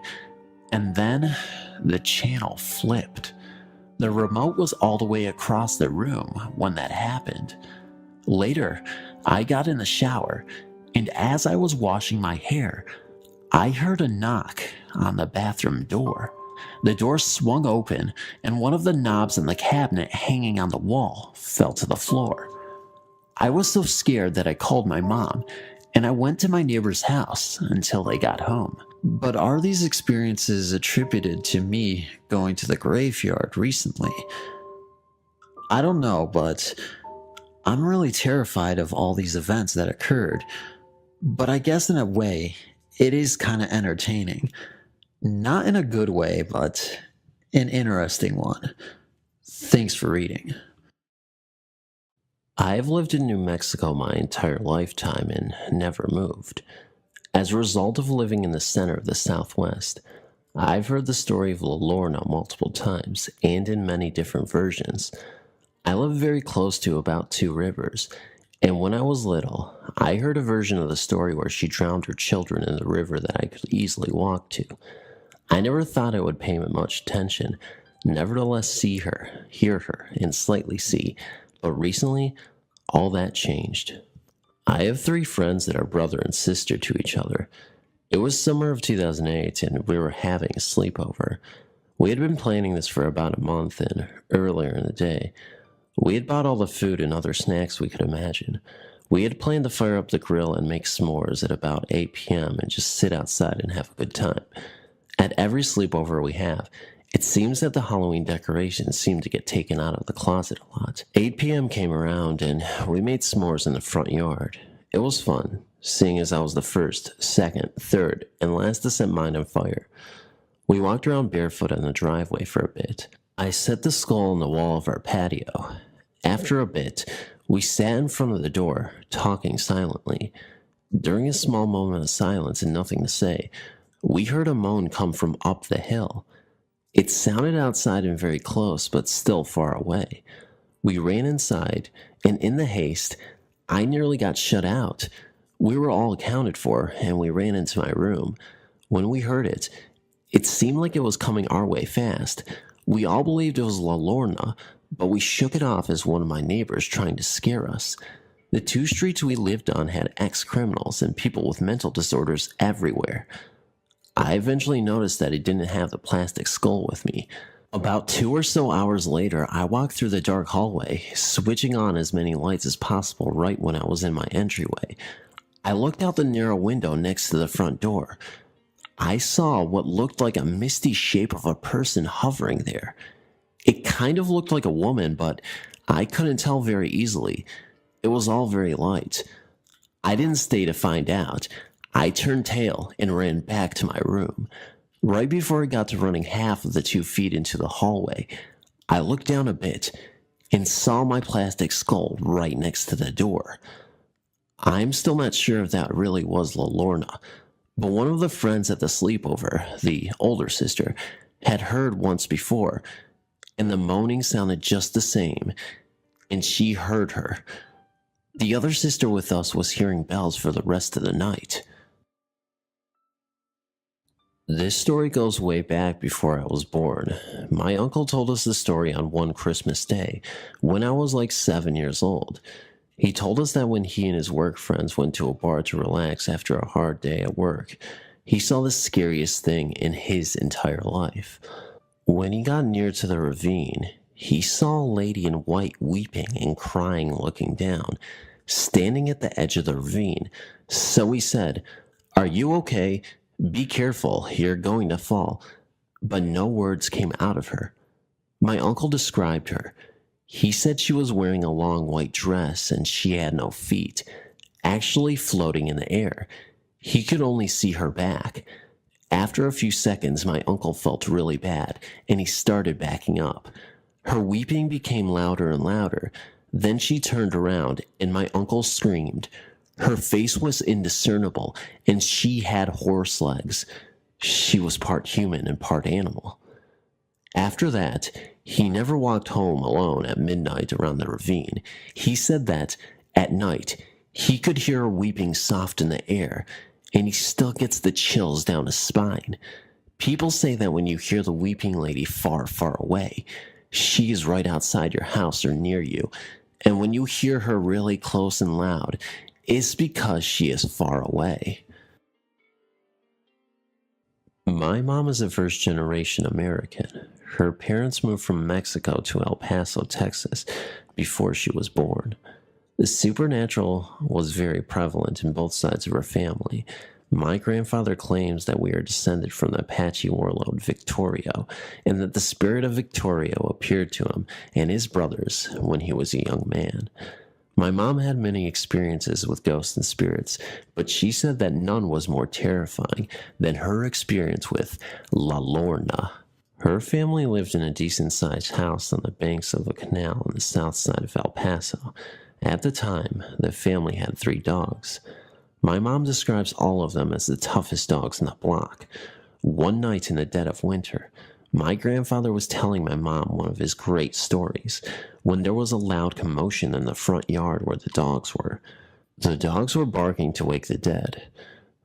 and then the channel flipped. The remote was all the way across the room when that happened. Later, I got in the shower, and as I was washing my hair, I heard a knock on the bathroom door. The door swung open, and one of the knobs in the cabinet hanging on the wall fell to the floor. I was so scared that I called my mom, and I went to my neighbor's house until they got home. But are these experiences attributed to me going to the graveyard recently? I don't know, but I'm really terrified of all these events that occurred. But I guess in a way, it is kind of entertaining. Not in a good way, but an interesting one. Thanks for reading. I've lived in New Mexico my entire lifetime and never moved. As a result of living in the center of the Southwest, I've heard the story of La Lorna multiple times and in many different versions. I live very close to about 2 rivers, and when I was little, I heard a version of the story where she drowned her children in the river that I could easily walk to. I never thought I would pay much attention, nevertheless see her, hear her, and slightly see, but recently, all that changed. I have 3 friends that are brother and sister to each other. It was summer of 2008 and we were having a sleepover. We had been planning this for about a month, and earlier in the day, we had bought all the food and other snacks we could imagine. We had planned to fire up the grill and make s'mores at about 8 p.m. and just sit outside and have a good time. At every sleepover we have, it seems that the Halloween decorations seem to get taken out of the closet a lot. 8 p.m. came around and we made s'mores in the front yard. It was fun, seeing as I was the first, second, third, and last to set mine on fire. We walked around barefoot in the driveway for a bit. I set the skull on the wall of our patio. After a bit, we sat in front of the door, talking silently. During a small moment of silence and nothing to say, we heard a moan come from up the hill. It sounded outside and very close, but still far away. We ran inside, and in the haste, I nearly got shut out. We were all accounted for, and we ran into my room. When we heard it, it seemed like it was coming our way fast. We all believed it was La Lorna, but we shook it off as one of my neighbors trying to scare us. The 2 streets we lived on had ex-criminals and people with mental disorders everywhere. I eventually noticed that it didn't have the plastic skull with me. About 2 or so hours later, I walked through the dark hallway, switching on as many lights as possible right when I was in my entryway. I looked out the narrow window next to the front door. I saw what looked like a misty shape of a person hovering there. It kind of looked like a woman, but I couldn't tell very easily. It was all very light. I didn't stay to find out. I turned tail and ran back to my room. Right before I got to running half of the 2 feet into the hallway, I looked down a bit and saw my plastic skull right next to the door. I'm still not sure if that really was La Lorna, but one of the friends at the sleepover, the older sister, had heard once before, and the moaning sounded just the same, and she heard her. The other sister with us was hearing bells for the rest of the night. This story goes way back before I was born. My uncle told us the story on one Christmas day, when I was like 7 years old. He told us that when he and his work friends went to a bar to relax after a hard day at work, he saw the scariest thing in his entire life. When he got near to the ravine, he saw a lady in white weeping and crying looking down, standing at the edge of the ravine. So he said, "Are you okay? Be careful, you're going to fall." But no words came out of her. My uncle described her. He said she was wearing a long white dress and she had no feet, actually floating in the air. He could only see her back. After a few seconds, my uncle felt really bad and he started backing up. Her weeping became louder and louder. Then she turned around and my uncle screamed. Her face was indiscernible and she had horse legs. She was part human and part animal. After that, he never walked home alone at midnight around the ravine. He said that, at night, he could hear her weeping soft in the air, and he still gets the chills down his spine. People say that when you hear the weeping lady far, far away, she is right outside your house or near you, and when you hear her really close and loud, it's because she is far away. My mom is a first-generation American. Her parents moved from Mexico to El Paso, Texas, before she was born. The supernatural was very prevalent in both sides of her family. My grandfather claims that we are descended from the Apache warlord Victorio, and that the spirit of Victorio appeared to him and his brothers when he was a young man. My mom had many experiences with ghosts and spirits, but she said that none was more terrifying than her experience with La Lorna. Her family lived in a decent-sized house on the banks of a canal on the south side of El Paso. At the time, the family had 3 dogs. My mom describes all of them as the toughest dogs in the block. One night in the dead of winter, my grandfather was telling my mom one of his great stories when there was a loud commotion in the front yard where the dogs were. The dogs were barking to wake the dead.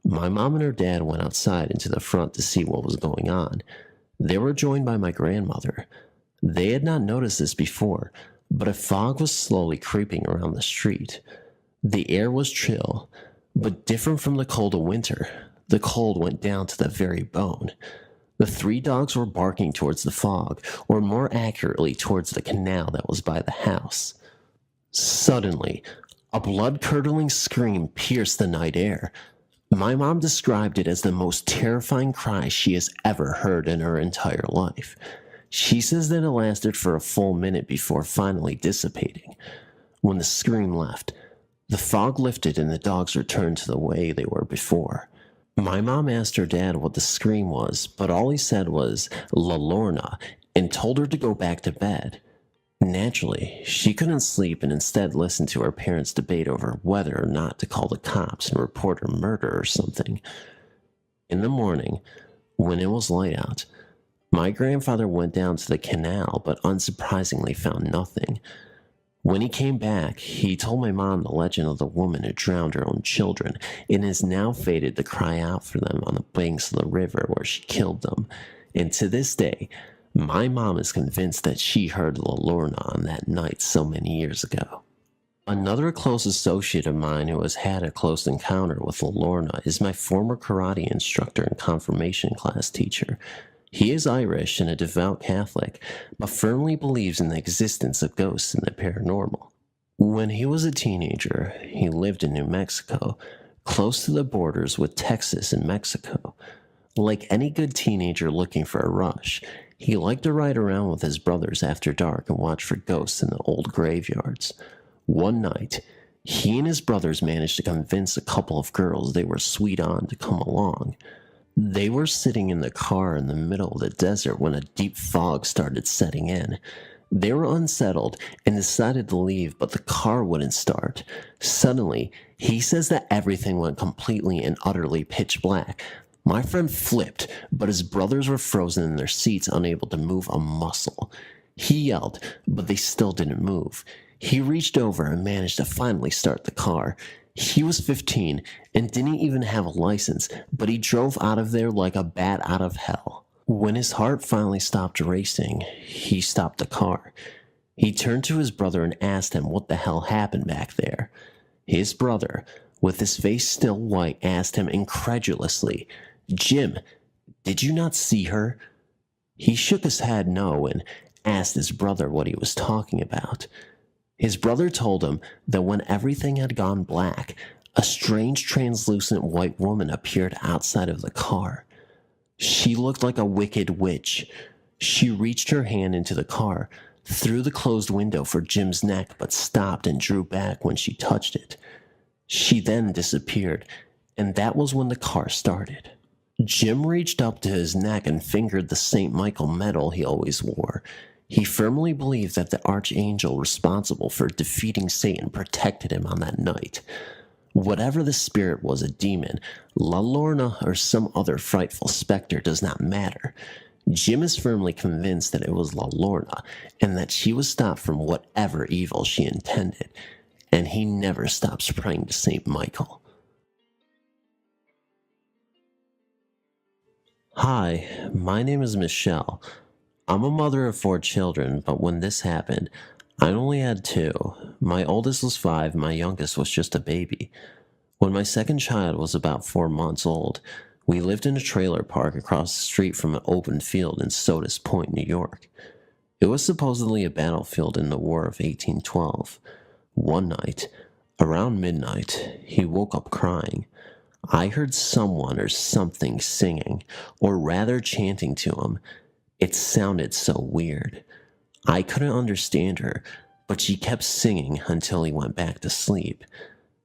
My mom and her dad went outside into the front to see what was going on. They were joined by my grandmother. They had not noticed this before, but a fog was slowly creeping around the street. The air was chill, but different from the cold of winter. The cold went down to the very bone. The 3 dogs were barking towards the fog, or more accurately towards the canal that was by the house. Suddenly, a blood-curdling scream pierced the night air. My mom described it as the most terrifying cry she has ever heard in her entire life. She says that it lasted for a full minute before finally dissipating. When the scream left, the fog lifted and the dogs returned to the way they were before. My mom asked her dad what the scream was, but all he said was La Lorna and told her to go back to bed. Naturally, she couldn't sleep and instead listened to her parents debate over whether or not to call the cops and report her murder or something. In the morning, when it was light out, my grandfather went down to the canal but unsurprisingly found nothing. When he came back, he told my mom the legend of the woman who drowned her own children and is now fated to cry out for them on the banks of the river where she killed them. And to this day, my mom is convinced that she heard La Lorna on that night so many years ago. Another close associate of mine who has had a close encounter with La Lorna is my former karate instructor and confirmation class teacher. He is Irish and a devout Catholic, but firmly believes in the existence of ghosts and the paranormal. When he was a teenager, he lived in New Mexico, close to the borders with Texas and Mexico. Like any good teenager looking for a rush, he liked to ride around with his brothers after dark and watch for ghosts in the old graveyards. One night, he and his brothers managed to convince a couple of girls they were sweet on to come along. They were sitting in the car in the middle of the desert when a deep fog started setting in. They were unsettled and decided to leave, but the car wouldn't start. Suddenly, he says that everything went completely and utterly pitch black. My friend flipped, but his brothers were frozen in their seats, unable to move a muscle. He yelled, but they still didn't move. He reached over and managed to finally start the car. He was 15 and didn't even have a license, but he drove out of there like a bat out of hell. When his heart finally stopped racing, he stopped the car. He turned to his brother and asked him what the hell happened back there. His brother, with his face still white, asked him incredulously, "Jim, did you not see her?" He shook his head no and asked his brother what he was talking about. His brother told him that when everything had gone black, a strange translucent white woman appeared outside of the car. She looked like a wicked witch. She reached her hand into the car, through the closed window for Jim's neck, but stopped and drew back when she touched it. She then disappeared, and that was when the car started. Jim reached up to his neck and fingered the St. Michael medal he always wore. He firmly believed that the archangel responsible for defeating Satan protected him on that night. Whatever the spirit was, a demon, La Lorna, or some other frightful specter does not matter. Jim is firmly convinced that it was La Lorna, and that she was stopped from whatever evil she intended, and he never stops praying to St. Michael. Hi, my name is Michelle. I'm a mother of 4 children, but when this happened, I only had 2. My oldest was 5, my youngest was just a baby. When my second child was about 4 months old, we lived in a trailer park across the street from an open field in Sodus Point, New York. It was supposedly a battlefield in the War of 1812. One night, around midnight, he woke up crying. I heard someone or something singing, or rather chanting to him. It sounded so weird. I couldn't understand her, but she kept singing until he went back to sleep.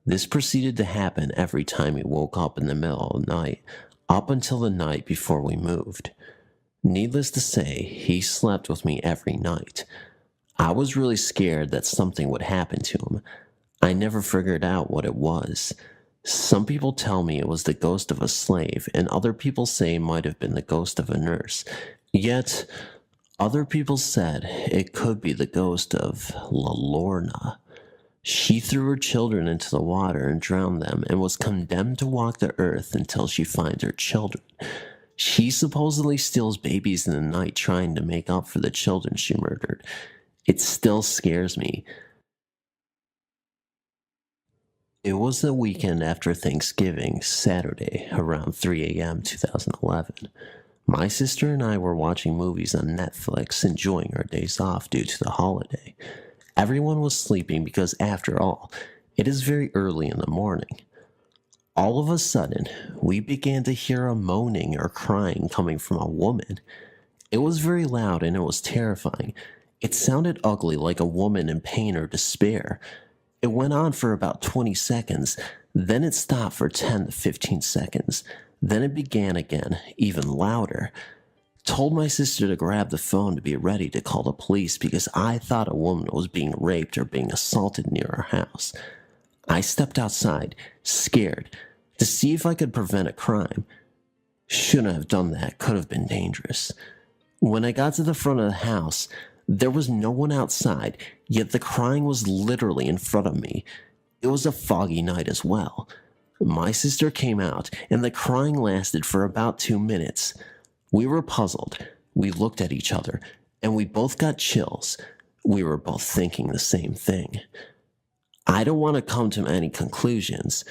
This proceeded to happen every time he woke up in the middle of the night, up until the night before we moved. Needless to say, he slept with me every night. I was really scared that something would happen to him. I never figured out what it was. Some people tell me it was the ghost of a slave, and other people say it might have been the ghost of a nurse. Yet, other people said it could be the ghost of La Lorna. She threw her children into the water and drowned them and was condemned to walk the earth until she finds her children. She supposedly steals babies in the night trying to make up for the children she murdered. It still scares me. It was the weekend after Thanksgiving, Saturday, around 3 a.m. 2011. My sister and I were watching movies on Netflix, enjoying our days off due to the holiday. Everyone was sleeping because, after all, it is very early in the morning. All of a sudden, we began to hear a moaning or crying coming from a woman. It was very loud and it was terrifying. It sounded ugly, like a woman in pain or despair. It went on for about 20 seconds, then it stopped for 10 to 15 seconds. Then it began again, even louder. Told my sister to grab the phone to be ready to call the police because I thought a woman was being raped or being assaulted near our house. I stepped outside, scared, to see if I could prevent a crime. Shouldn't have done that, could have been dangerous. When I got to the front of the house, there was no one outside, yet the crying was literally in front of me. It was a foggy night as well. My sister came out, and the crying lasted for about 2 minutes. We were puzzled. We looked at each other, and we both got chills. We were both thinking the same thing. I don't want to come to any conclusions.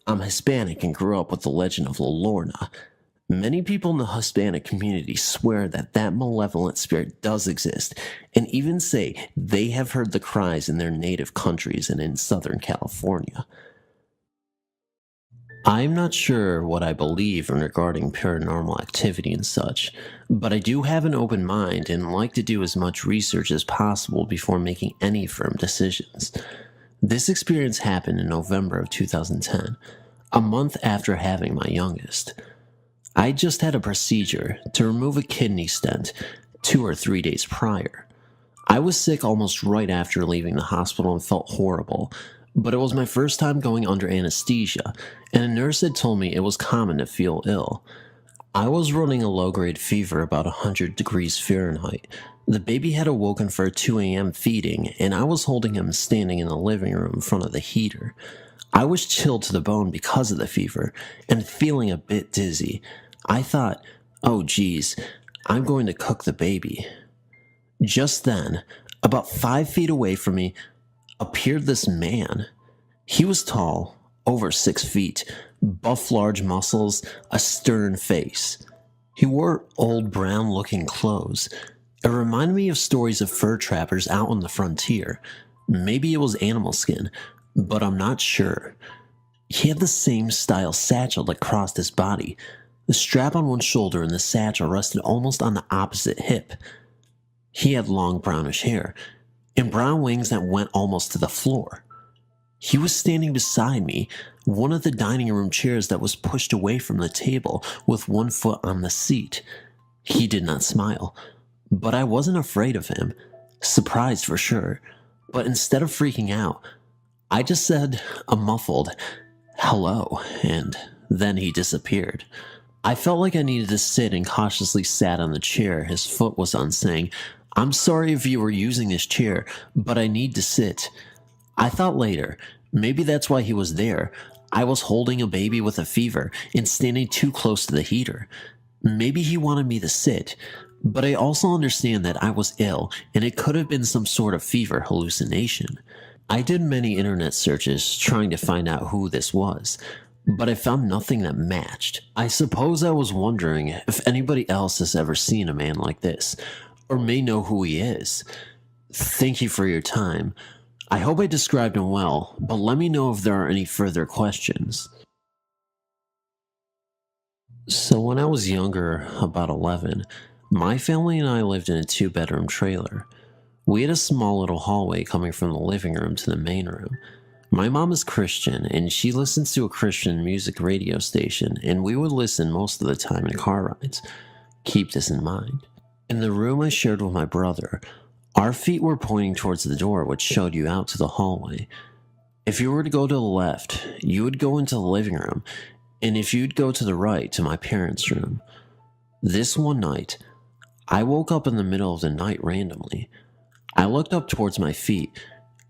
I'm Hispanic and grew up with the legend of La Lorna. Many people in the Hispanic community swear that that malevolent spirit does exist, and even say they have heard the cries in their native countries and in Southern California. I'm not sure what I believe in regarding paranormal activity and such, but I do have an open mind and like to do as much research as possible before making any firm decisions. This experience happened in November of 2010, a month after having my youngest. I just had a procedure to remove a kidney stent 2 or 3 days prior. I was sick almost right after leaving the hospital and felt horrible, but it was my first time going under anesthesia, and a nurse had told me it was common to feel ill. I was running a low-grade fever about 100 degrees Fahrenheit. The baby had awoken for a 2 a.m. feeding, and I was holding him standing in the living room in front of the heater. I was chilled to the bone because of the fever, and feeling a bit dizzy. I thought, oh geez, I'm going to cook the baby. Just then, about 5 feet away from me, appeared this man. He was tall, over 6 feet, buff large muscles, a stern face. He wore old brown-looking clothes. It reminded me of stories of fur trappers out on the frontier. Maybe it was animal skin, but I'm not sure. He had the same style satchel that crossed his body. The strap on one shoulder and the satchel rested almost on the opposite hip. He had long brownish hair and brown wings that went almost to the floor. He was standing beside me, one of the dining room chairs that was pushed away from the table with one foot on the seat. He did not smile, but I wasn't afraid of him. Surprised for sure, but instead of freaking out, I just said a muffled hello, and then he disappeared. I felt like I needed to sit and cautiously sat on the chair his foot was on, saying, I'm sorry if you were using this chair, but I need to sit. I thought later, maybe that's why he was there. I was holding a baby with a fever and standing too close to the heater. Maybe he wanted me to sit, but I also understand that I was ill and it could have been some sort of fever hallucination. I did many internet searches trying to find out who this was, but I found nothing that matched. I suppose I was wondering if anybody else has ever seen a man like this, or may know who he is. Thank you for your time. I hope I described him well, but let me know if there are any further questions. So when I was younger, about 11, my family and I lived in a 2-bedroom trailer. We had a small little hallway coming from the living room to the main room. My mom is Christian, and she listens to a Christian music radio station, and we would listen most of the time in car rides. Keep this in mind. In the room I shared with my brother, our feet were pointing towards the door which showed you out to the hallway. If you were to go to the left, you would go into the living room, and if you'd go to the right, to my parents' room. This one night, I woke up in the middle of the night randomly. I looked up towards my feet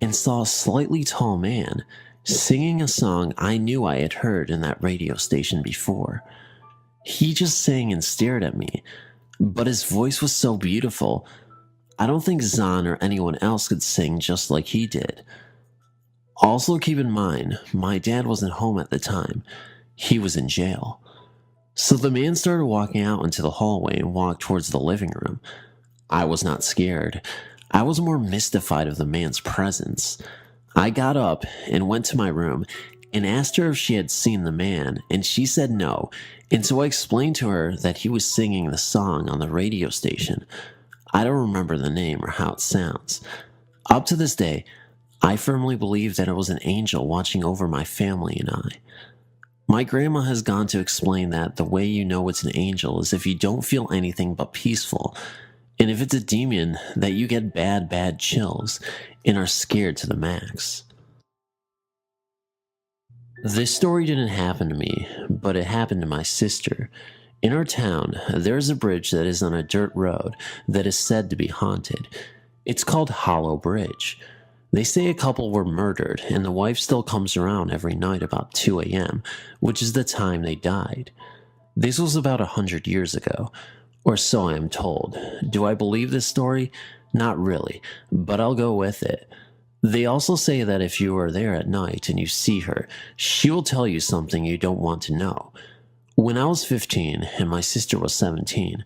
and saw a slightly tall man singing a song I knew I had heard in that radio station before. He just sang and stared at me, but his voice was so beautiful. I don't think Zahn or anyone else could sing just like he did. Also keep in mind, my dad wasn't home at the time. He was in jail. So the man started walking out into the hallway and walked towards the living room. I was not scared. I was more mystified of the man's presence. I got up and went to my room and asked her if she had seen the man, and she said no, and so I explained to her that he was singing the song on the radio station. I don't remember the name or how it sounds. Up to this day, I firmly believe that it was an angel watching over my family and I. My grandma has gone to explain that the way you know it's an angel is if you don't feel anything but peaceful, and if it's a demon, that you get bad chills and are scared to the max. This story didn't happen to me, but it happened to my sister. In our town, there is a bridge that is on a dirt road that is said to be haunted. It's called Hollow Bridge. They say a couple were murdered, and the wife still comes around every night about 2 a.m., which is the time they died. This was about 100 years ago, or so I am told. Do I believe this story? Not really, but I'll go with it. They also say that if you are there at night and you see her, she will tell you something you don't want to know. When I was 15 and my sister was 17,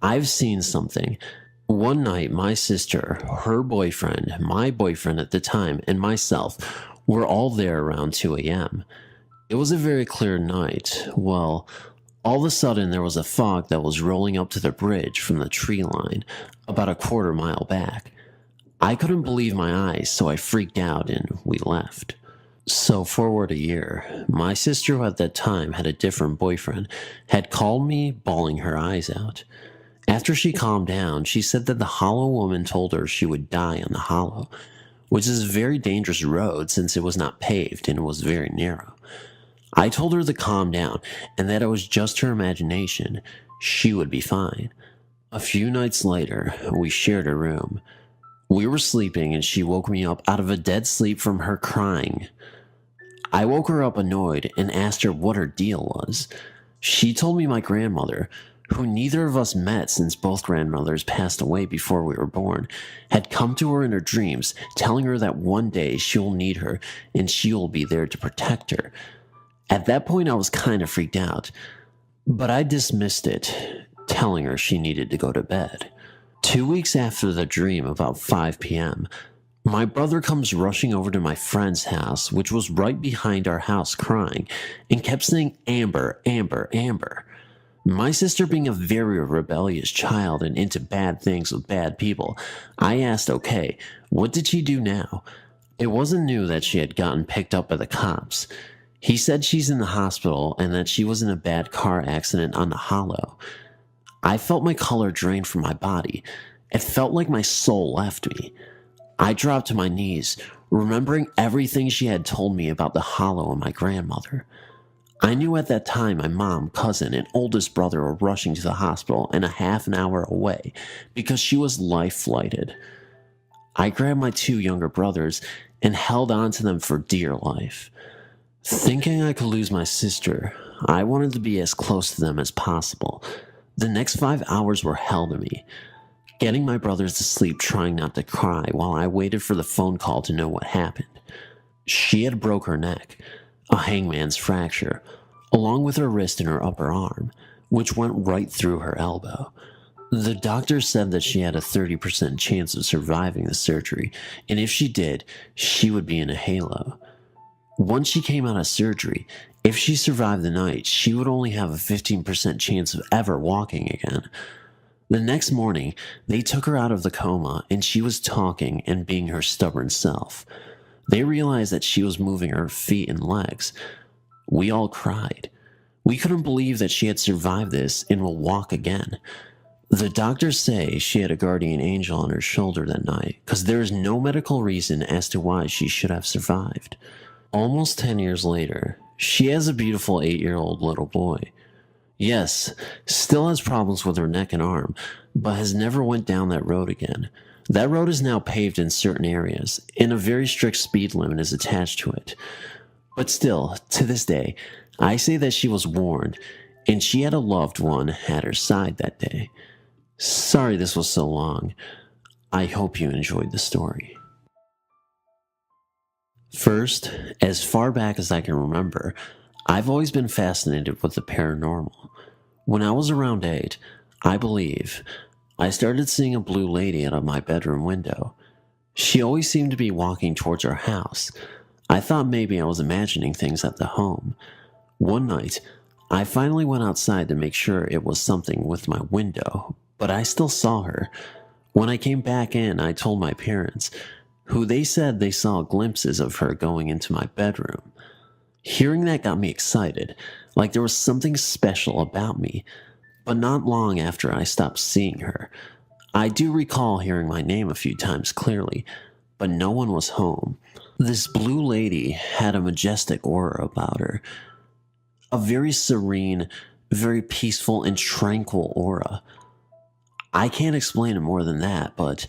I've seen something. One night, my sister, her boyfriend, my boyfriend at the time, and myself were all there around 2 a.m. It was a very clear night. Well, all of a sudden there was a fog that was rolling up to the bridge from the tree line, about a quarter mile back. I couldn't believe my eyes, so I freaked out and we left. So forward a year, my sister, who at that time had a different boyfriend, had called me bawling her eyes out. After she calmed down, she said that the hollow woman told her she would die on the hollow, which is a very dangerous road since it was not paved and it was very narrow. I told her to calm down and that it was just her imagination. She would be fine. A few nights later, we shared a room. We were sleeping and she woke me up out of a dead sleep from her crying. I woke her up annoyed and asked her what her deal was. She told me my grandmother, who neither of us met since both grandmothers passed away before we were born, had come to her in her dreams, telling her that one day she'll need her and she'll be there to protect her. At that point, I was kind of freaked out, but I dismissed it, telling her she needed to go to bed. 2 weeks after the dream, about 5 p.m., my brother comes rushing over to my friend's house, which was right behind our house, crying, and kept saying, "Amber, Amber, Amber." My sister, being a very rebellious child and into bad things with bad people, I asked, okay, what did she do now? It wasn't new that she had gotten picked up by the cops. He said she's in the hospital and that she was in a bad car accident on the hollow. I felt my color drain from my body. It felt like my soul left me. I dropped to my knees, remembering everything she had told me about the hollow and my grandmother. I knew at that time my mom, cousin, and oldest brother were rushing to the hospital and a half an hour away because she was life-flighted. I grabbed my 2 younger brothers and held on to them for dear life. Thinking I could lose my sister, I wanted to be as close to them as possible. The next 5 hours were hell to me, getting my brothers to sleep, trying not to cry while I waited for the phone call to know what happened. She had broke her neck, a hangman's fracture, along with her wrist and her upper arm, which went right through her elbow. The doctor said that she had a 30% chance of surviving the surgery, and if she did, she would be in a halo. Once she came out of surgery, if she survived the night, she would only have a 15% chance of ever walking again. The next morning, they took her out of the coma, and she was talking and being her stubborn self. They realized that she was moving her feet and legs. We all cried. We couldn't believe that she had survived this and will walk again. The doctors say she had a guardian angel on her shoulder that night, because there is no medical reason as to why she should have survived. Almost 10 years later, she has a beautiful 8-year-old little boy. Yes, still has problems with her neck and arm, but has never went down that road again. That road is now paved in certain areas, and a very strict speed limit is attached to it. But still, to this day, I say that she was warned, and she had a loved one at her side that day. Sorry this was so long. I hope you enjoyed the story. First, as far back as I can remember, I've always been fascinated with the paranormal. When I was around 8, I believe, I started seeing a blue lady out of my bedroom window. She always seemed to be walking towards our house. I thought maybe I was imagining things at the home. One night, I finally went outside to make sure it was something with my window, but I still saw her. When I came back in, I told my parents, who they said they saw glimpses of her going into my bedroom. Hearing that got me excited, like there was something special about me. But not long after I stopped seeing her, I do recall hearing my name a few times clearly, but no one was home. This blue lady had a majestic aura about her. A very serene, very peaceful and tranquil aura. I can't explain it more than that, but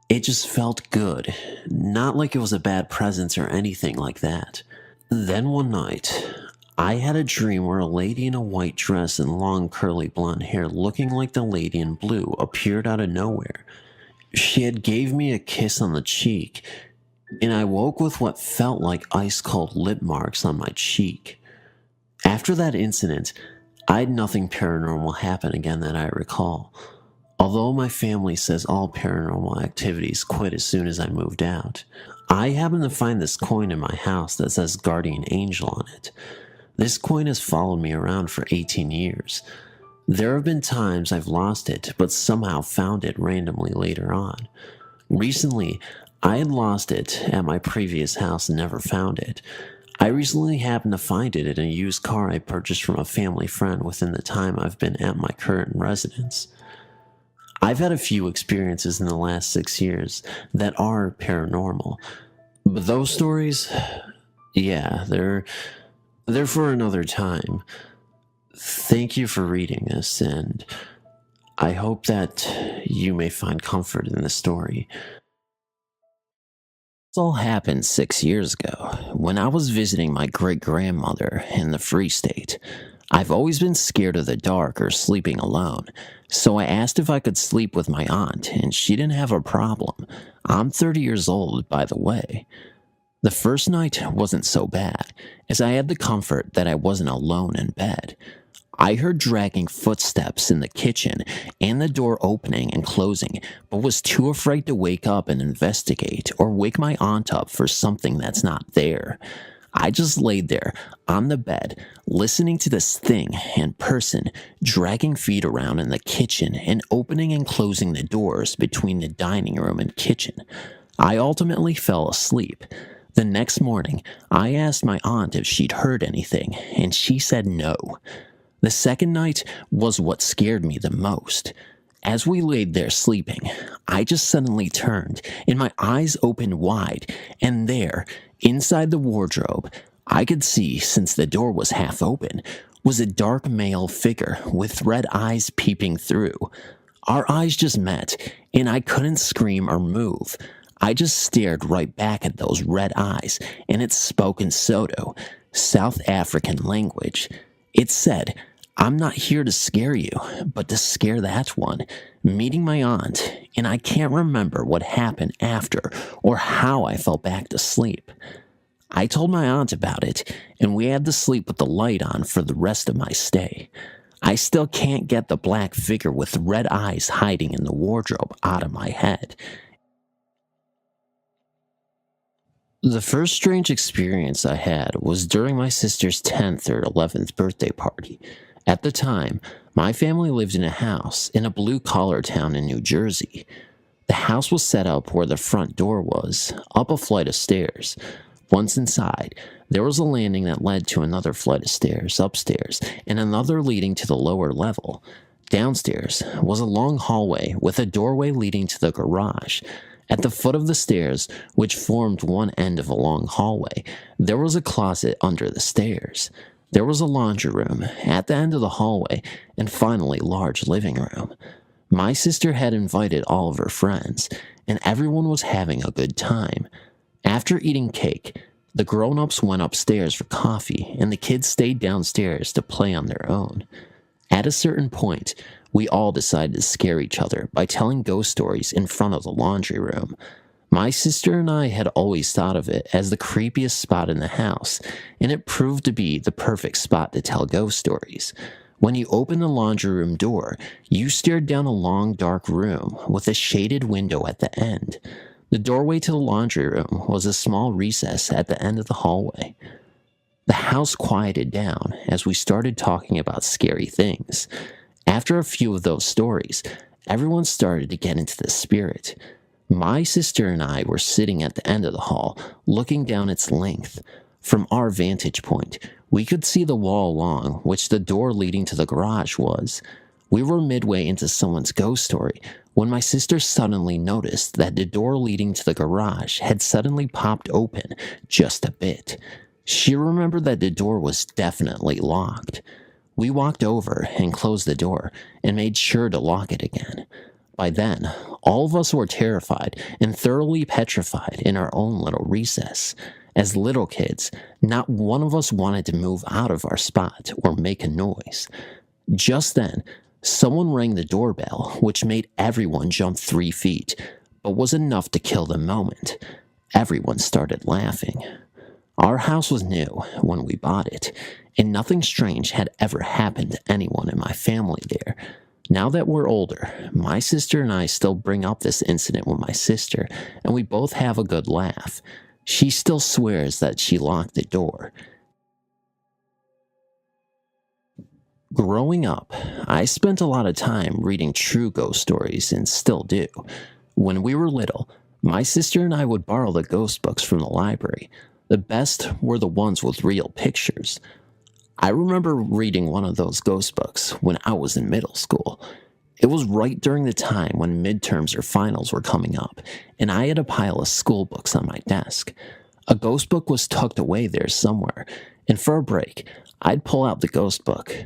it just felt good. Not like it was a bad presence or anything like that. Then one night, I had a dream where a lady in a white dress and long curly blonde hair looking like the lady in blue appeared out of nowhere. She had gave me a kiss on the cheek, and I woke with what felt like ice-cold lip marks on my cheek. After that incident, I had nothing paranormal happen again that I recall. Although my family says all paranormal activities quit as soon as I moved out, I happened to find this coin in my house that says Guardian Angel on it. This coin has followed me around for 18 years. There have been times I've lost it, but somehow found it randomly later on. Recently, I had lost it at my previous house and never found it. I recently happened to find it in a used car I purchased from a family friend within the time I've been at my current residence. I've had a few experiences in the last 6 years that are paranormal, but those stories, yeah, they're for another time. Thank you for reading this, and I hope that you may find comfort in the story. This all happened 6 years ago when I was visiting my great-grandmother in the Free State. I've always been scared of the dark or sleeping alone, so I asked if I could sleep with my aunt, and she didn't have a problem. I'm 30 years old, by the way. The first night wasn't so bad, as I had the comfort that I wasn't alone in bed. I heard dragging footsteps in the kitchen and the door opening and closing, but was too afraid to wake up and investigate or wake my aunt up for something that's not there. I just laid there on the bed, listening to this thing and person dragging feet around in the kitchen and opening and closing the doors between the dining room and kitchen. I ultimately fell asleep. The next morning, I asked my aunt if she'd heard anything, and she said no. The second night was what scared me the most. As we laid there sleeping, I just suddenly turned, and my eyes opened wide, and there, inside the wardrobe, I could see, since the door was half open, was a dark male figure with red eyes peeping through. Our eyes just met, and I couldn't scream or move. I just stared right back at those red eyes, and it spoke in Soto, South African language. It said, "I'm not here to scare you, but to scare that one," meeting my aunt, and I can't remember what happened after or how I fell back to sleep. I told my aunt about it, and we had to sleep with the light on for the rest of my stay. I still can't get the black figure with red eyes hiding in the wardrobe out of my head. The first strange experience I had was during my sister's 10th or 11th birthday party. At the time, my family lived in a house in a blue-collar town in New Jersey. The house was set up where the front door was, up a flight of stairs. Once inside, there was a landing that led to another flight of stairs upstairs and another leading to the lower level. Downstairs was a long hallway with a doorway leading to the garage. At the foot of the stairs, which formed one end of a long hallway, there was a closet under the stairs. There was a laundry room at the end of the hallway, and finally large living room. My sister had invited all of her friends, and everyone was having a good time. After eating cake, the grown-ups went upstairs for coffee, and the kids stayed downstairs to play on their own. At a certain point, we all decided to scare each other by telling ghost stories in front of the laundry room. My sister and I had always thought of it as the creepiest spot in the house, and it proved to be the perfect spot to tell ghost stories. When you opened the laundry room door, you stared down a long dark room with a shaded window at the end. The doorway to the laundry room was a small recess at the end of the hallway. The house quieted down as we started talking about scary things. After a few of those stories, everyone started to get into the spirit. My sister and I were sitting at the end of the hall, looking down its length. From our vantage point, we could see the wall along which the door leading to the garage was. We were midway into someone's ghost story when my sister suddenly noticed that the door leading to the garage had suddenly popped open just a bit. She remembered that the door was definitely locked. We walked over and closed the door and made sure to lock it again. By then, all of us were terrified and thoroughly petrified in our own little recess. As little kids, not one of us wanted to move out of our spot or make a noise. Just then, someone rang the doorbell, which made everyone jump 3 feet, but was enough to kill the moment. Everyone started laughing. Our house was new when we bought it, and nothing strange had ever happened to anyone in my family there. Now that we're older, my sister and I still bring up this incident with my sister, and we both have a good laugh. She still swears that she locked the door. Growing up, I spent a lot of time reading true ghost stories and still do. When we were little, my sister and I would borrow the ghost books from the library. The best were the ones with real pictures. I remember reading one of those ghost books when I was in middle school. It was right during the time when midterms or finals were coming up, and I had a pile of school books on my desk. A ghost book was tucked away there somewhere, and for a break, I'd pull out the ghost book.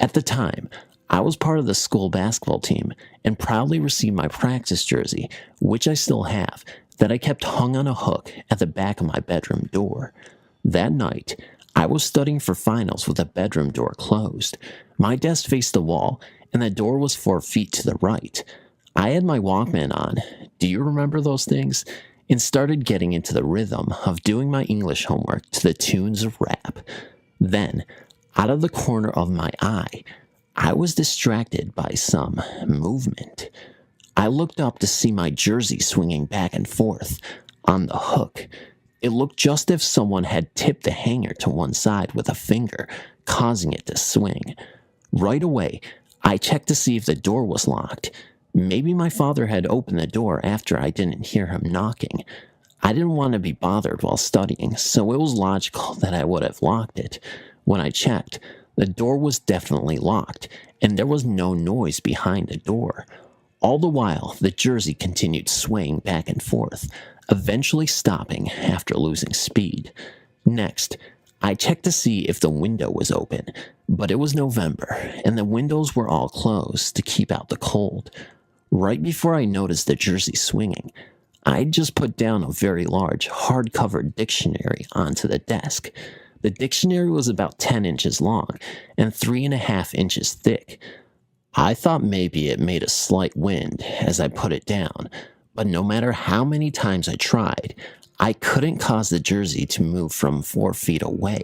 At the time, I was part of the school basketball team and proudly received my practice jersey, which I still have, that I kept hung on a hook at the back of my bedroom door. That night, I was studying for finals with the bedroom door closed. My desk faced the wall, and the door was 4 feet to the right. I had my Walkman on, do you remember those things? And started getting into the rhythm of doing my English homework to the tunes of rap. Then, out of the corner of my eye, I was distracted by some movement. I looked up to see my jersey swinging back and forth on the hook. It looked just as if someone had tipped the hanger to one side with a finger, causing it to swing. Right away, I checked to see if the door was locked. Maybe my father had opened the door after I didn't hear him knocking. I didn't want to be bothered while studying, so it was logical that I would have locked it. When I checked, the door was definitely locked, and there was no noise behind the door. All the while, the jersey continued swaying back and forth, eventually stopping after losing speed. Next, I checked to see if the window was open, but it was November, and the windows were all closed to keep out the cold. Right before I noticed the jersey swinging, I'd just put down a very large, hard-covered dictionary onto the desk. The dictionary was about 10 inches long and 3.5 inches thick. I thought maybe it made a slight wind as I put it down, but no matter how many times I tried, I couldn't cause the jersey to move from 4 feet away.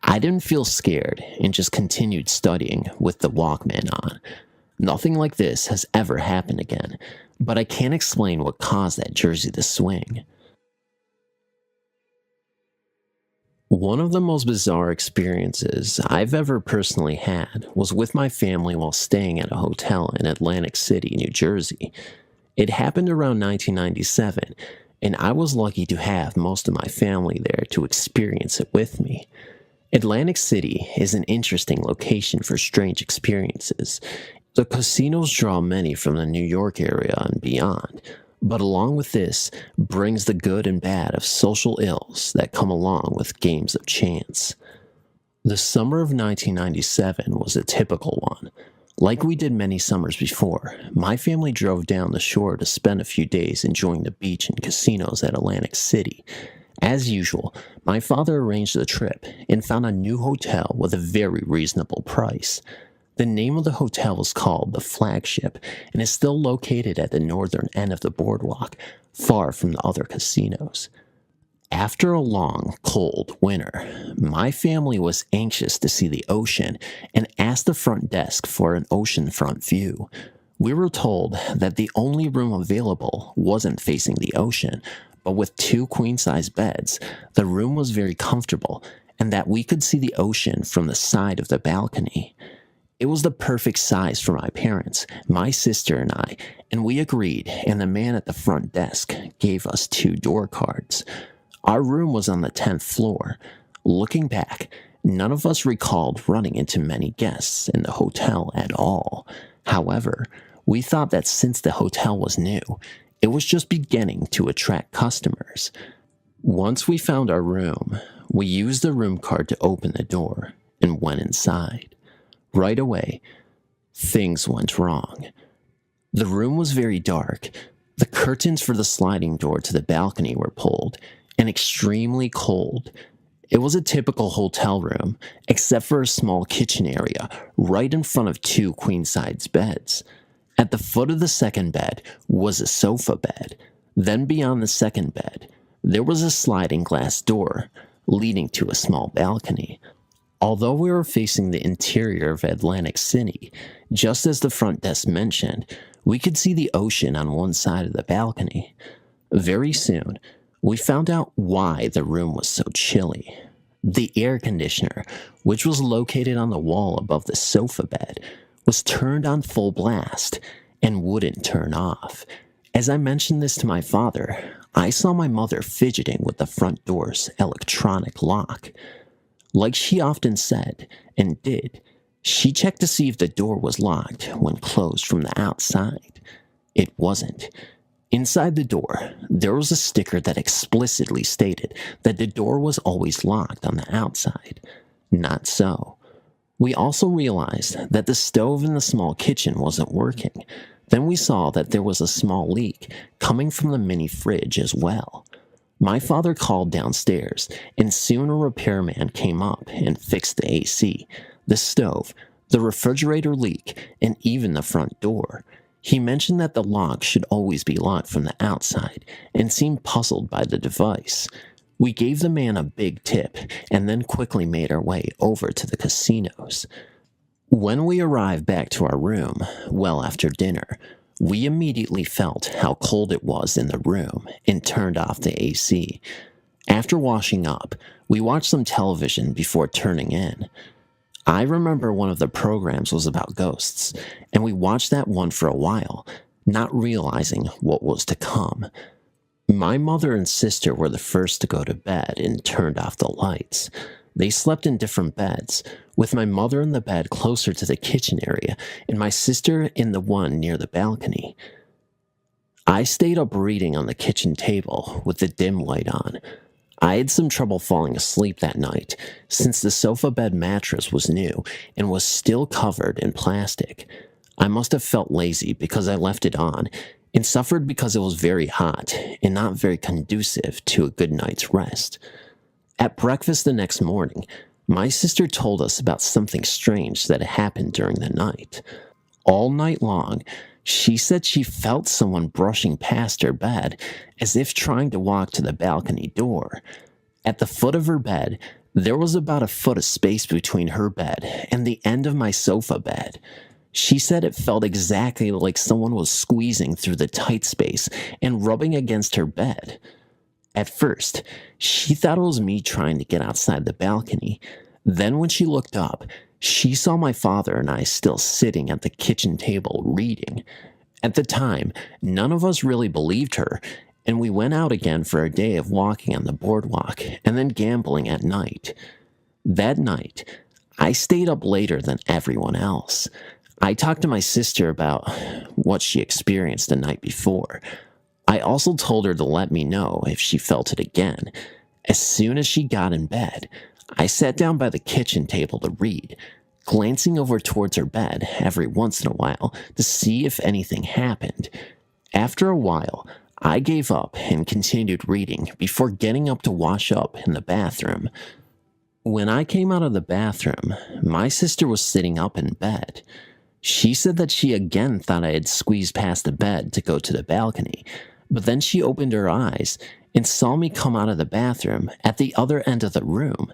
I didn't feel scared and just continued studying with the Walkman on. Nothing like this has ever happened again, but I can't explain what caused that jersey to swing. One of the most bizarre experiences I've ever personally had was with my family while staying at a hotel in Atlantic City, New Jersey. It happened around 1997, and I was lucky to have most of my family there to experience it with me. Atlantic City is an interesting location for strange experiences. The casinos draw many from the New York area and beyond, but along with this brings the good and bad of social ills that come along with games of chance. The summer of 1997 was a typical one. Like we did many summers before, my family drove down the shore to spend a few days enjoying the beach and casinos at Atlantic City. As usual, my father arranged the trip and found a new hotel with a very reasonable price. The name of the hotel is called the Flagship and is still located at the northern end of the boardwalk, far from the other casinos. After a long, cold winter, my family was anxious to see the ocean and asked the front desk for an oceanfront view. We were told that the only room available wasn't facing the ocean, but with 2 queen-size beds, the room was very comfortable and that we could see the ocean from the side of the balcony. It was the perfect size for my parents, my sister and I, and we agreed, and the man at the front desk gave us 2 door cards. Our room was on the 10th floor. Looking back, none of us recalled running into many guests in the hotel at all. However, we thought that since the hotel was new, it was just beginning to attract customers. Once we found our room, we used the room card to open the door and went inside. Right away, things went wrong. The room was very dark. The curtains for the sliding door to the balcony were pulled, and extremely cold. It was a typical hotel room, except for a small kitchen area right in front of 2 queen-size beds. At the foot of the second bed was a sofa bed. Then beyond the second bed, there was a sliding glass door leading to a small balcony. Although we were facing the interior of Atlantic City, just as the front desk mentioned, we could see the ocean on one side of the balcony. Very soon, we found out why the room was so chilly. The air conditioner, which was located on the wall above the sofa bed, was turned on full blast and wouldn't turn off. As I mentioned this to my father, I saw my mother fidgeting with the front door's electronic lock. Like she often said, and did, she checked to see if the door was locked when closed from the outside. It wasn't. Inside the door, there was a sticker that explicitly stated that the door was always locked on the outside. Not so. We also realized that the stove in the small kitchen wasn't working. Then we saw that there was a small leak coming from the mini fridge as well. My father called downstairs, and soon a repairman came up and fixed the AC, the stove, the refrigerator leak, and even the front door. He mentioned that the lock should always be locked from the outside, and seemed puzzled by the device. We gave the man a big tip, and then quickly made our way over to the casinos. When we arrived back to our room, well after dinner, we immediately felt how cold it was in the room and turned off the AC. After washing up, we watched some television before turning in. I remember one of the programs was about ghosts, and we watched that one for a while, not realizing what was to come. My mother and sister were the first to go to bed and turned off the lights. They slept in different beds, with my mother in the bed closer to the kitchen area and my sister in the one near the balcony. I stayed up reading on the kitchen table with the dim light on. I had some trouble falling asleep that night since the sofa bed mattress was new and was still covered in plastic. I must have felt lazy because I left it on and suffered because it was very hot and not very conducive to a good night's rest. At breakfast the next morning, my sister told us about something strange that had happened during the night. All night long, she said she felt someone brushing past her bed as if trying to walk to the balcony door. At the foot of her bed, there was about a foot of space between her bed and the end of my sofa bed. She said it felt exactly like someone was squeezing through the tight space and rubbing against her bed. At first, she thought it was me trying to get outside the balcony. Then when she looked up, she saw my father and I still sitting at the kitchen table reading. At the time, none of us really believed her, and we went out again for a day of walking on the boardwalk and then gambling at night. That night, I stayed up later than everyone else. I talked to my sister about what she experienced the night before. I also told her to let me know if she felt it again. As soon as she got in bed, I sat down by the kitchen table to read, glancing over towards her bed every once in a while to see if anything happened. After a while, I gave up and continued reading before getting up to wash up in the bathroom. When I came out of the bathroom, my sister was sitting up in bed. She said that she again thought I had squeezed past the bed to go to the balcony, but then she opened her eyes and saw me come out of the bathroom at the other end of the room.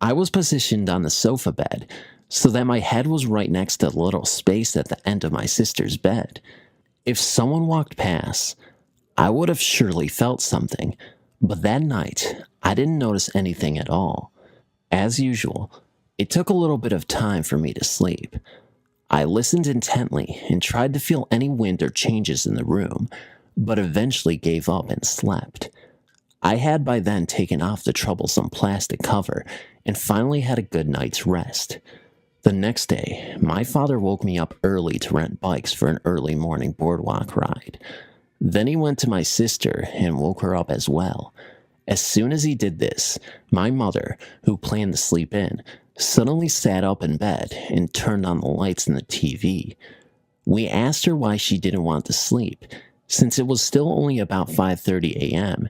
I was positioned on the sofa bed so that my head was right next to the little space at the end of my sister's bed. If someone walked past, I would have surely felt something, but that night I didn't notice anything at all. As usual, it took a little bit of time for me to sleep. I listened intently and tried to feel any wind or changes in the room, but eventually gave up and slept. I had by then taken off the troublesome plastic cover and finally had a good night's rest. The next day, my father woke me up early to rent bikes for an early morning boardwalk ride. Then he went to my sister and woke her up as well. As soon as he did this, my mother, who planned to sleep in, suddenly sat up in bed and turned on the lights in the TV. We asked her why she didn't want to sleep, since it was still only about 5:30 a.m.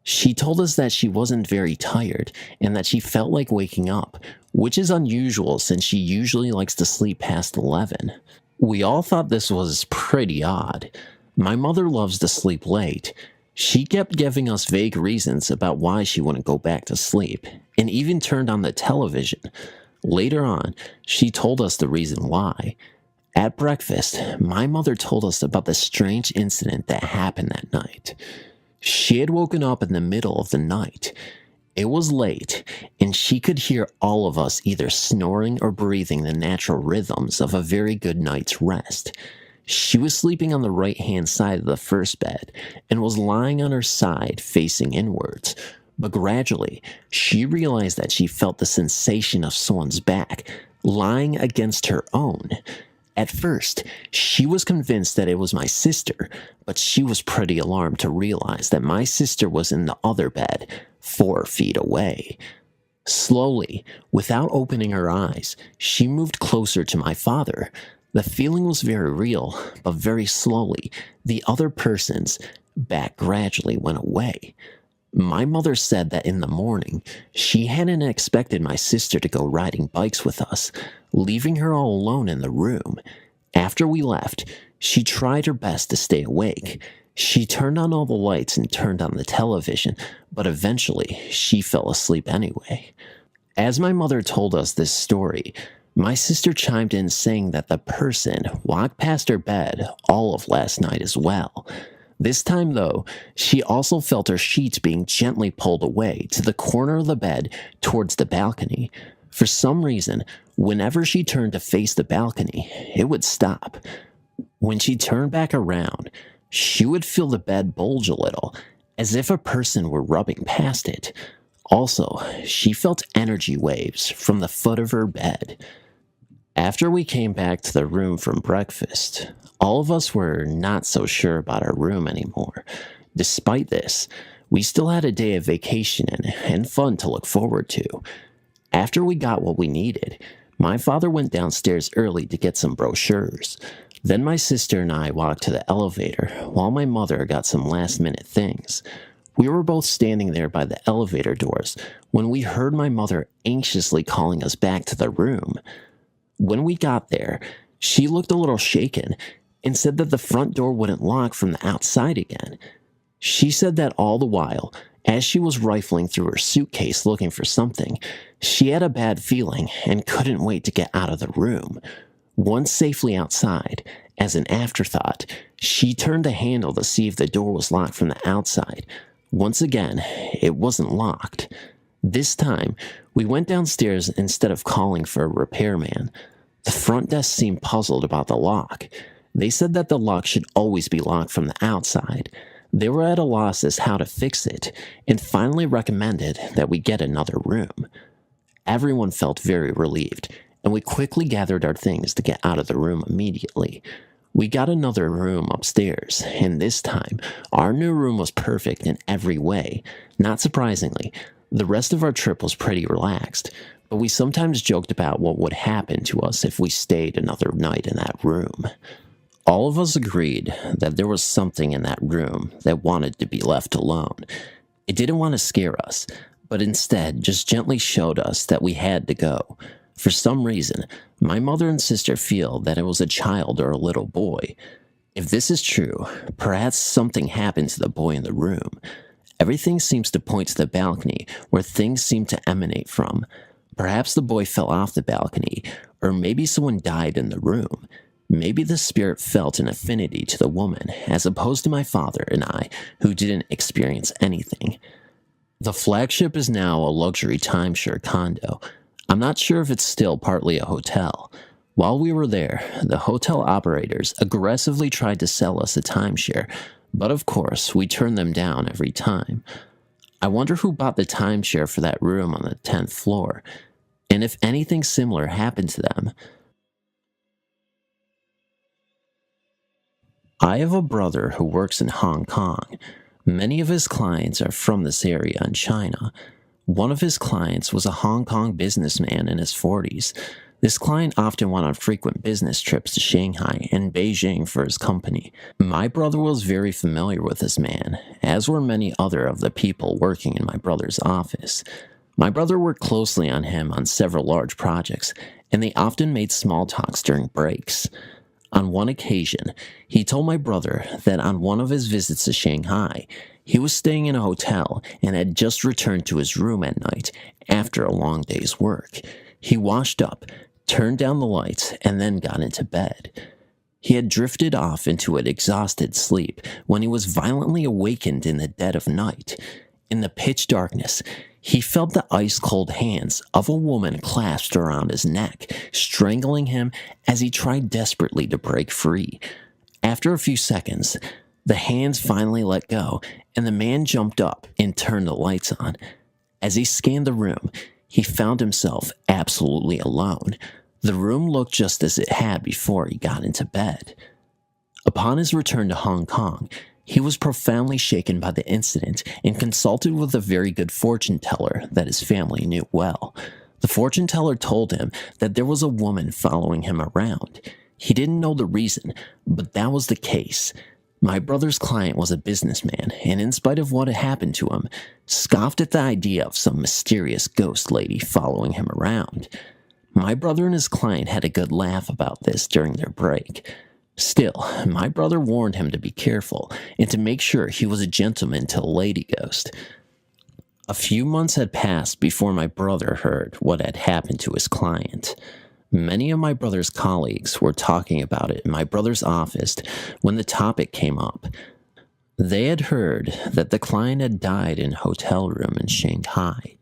She told us that she wasn't very tired and that she felt like waking up, which is unusual since she usually likes to sleep past 11. We all thought this was pretty odd. My mother loves to sleep late. She kept giving us vague reasons about why she wouldn't go back to sleep, and even turned on the television. Later on, she told us the reason why. At breakfast, my mother told us about the strange incident that happened that night. She had woken up in the middle of the night. It was late, and she could hear all of us either snoring or breathing the natural rhythms of a very good night's rest. She was sleeping on the right-hand side of the first bed and was lying on her side facing inwards. But gradually, she realized that she felt the sensation of someone's back lying against her own. At first, she was convinced that it was my sister, but she was pretty alarmed to realize that my sister was in the other bed, 4 feet away. Slowly, without opening her eyes, she moved closer to my father. The feeling was very real, but very slowly, the other person's back gradually went away. My mother said that in the morning, she hadn't expected my sister to go riding bikes with us, leaving her all alone in the room. After we left, she tried her best to stay awake. She turned on all the lights and turned on the television, but eventually she fell asleep anyway. As my mother told us this story, my sister chimed in saying that the person walked past her bed all of last night as well. This time, though, she also felt her sheets being gently pulled away to the corner of the bed towards the balcony. For some reason, whenever she turned to face the balcony, it would stop. When she turned back around, she would feel the bed bulge a little, as if a person were rubbing past it. Also, she felt energy waves from the foot of her bed. After we came back to the room from breakfast, all of us were not so sure about our room anymore. Despite this, we still had a day of vacation and fun to look forward to. After we got what we needed, my father went downstairs early to get some brochures. Then my sister and I walked to the elevator while my mother got some last-minute things. We were both standing there by the elevator doors when we heard my mother anxiously calling us back to the room. When we got there, she looked a little shaken and said that the front door wouldn't lock from the outside again. She said that all the while, as she was rifling through her suitcase looking for something, she had a bad feeling and couldn't wait to get out of the room. Once safely outside, as an afterthought, she turned the handle to see if the door was locked from the outside. Once again, it wasn't locked. This time, we went downstairs instead of calling for a repairman. The front desk seemed puzzled about the lock. They said that the lock should always be locked from the outside. They were at a loss as how to fix it, and finally recommended that we get another room. Everyone felt very relieved, and we quickly gathered our things to get out of the room immediately. We got another room upstairs, and this time, our new room was perfect in every way. Not surprisingly, the rest of our trip was pretty relaxed, but we sometimes joked about what would happen to us if we stayed another night in that room. All of us agreed that there was something in that room that wanted to be left alone. It didn't want to scare us, but instead just gently showed us that we had to go. For some reason, my mother and sister feel that it was a child or a little boy. If this is true, perhaps something happened to the boy in the room. Everything seems to point to the balcony where things seem to emanate from. Perhaps the boy fell off the balcony, or maybe someone died in the room. Maybe the spirit felt an affinity to the woman, as opposed to my father and I, who didn't experience anything. The flagship is now a luxury timeshare condo. I'm not sure if it's still partly a hotel. While we were there, the hotel operators aggressively tried to sell us a timeshare, but of course, we turned them down every time. I wonder who bought the timeshare for that room on the 10th floor, and if anything similar happened to them. I have a brother who works in Hong Kong. Many of his clients are from this area in China. One of his clients was a Hong Kong businessman in his 40s. This client often went on frequent business trips to Shanghai and Beijing for his company. My brother was very familiar with this man, as were many other of the people working in my brother's office. My brother worked closely on him on several large projects, and they often made small talks during breaks. On one occasion, he told my brother that on one of his visits to Shanghai, He was staying in a hotel and had just returned to his room at night after a long day's work. He washed up, turned down the lights, and then got into bed. He had drifted off into an exhausted sleep when he was violently awakened in the dead of night. In the pitch darkness, he felt the ice-cold hands of a woman clasped around his neck, strangling him as he tried desperately to break free. After a few seconds, the hands finally let go, and the man jumped up and turned the lights on. As he scanned the room, he found himself absolutely alone. The room looked just as it had before he got into bed. Upon his return to Hong Kong, he was profoundly shaken by the incident and consulted with a very good fortune teller that his family knew well. The fortune teller told him that there was a woman following him around. He didn't know the reason, but that was the case. My brother's client was a businessman, and in spite of what had happened to him, scoffed at the idea of some mysterious ghost lady following him around. My brother and his client had a good laugh about this during their break. Still, my brother warned him to be careful and to make sure he was a gentleman to a lady ghost. A few months had passed before my brother heard what had happened to his client. Many of my brother's colleagues were talking about it in my brother's office when the topic came up. They had heard that the client had died in a hotel room in Shanghai.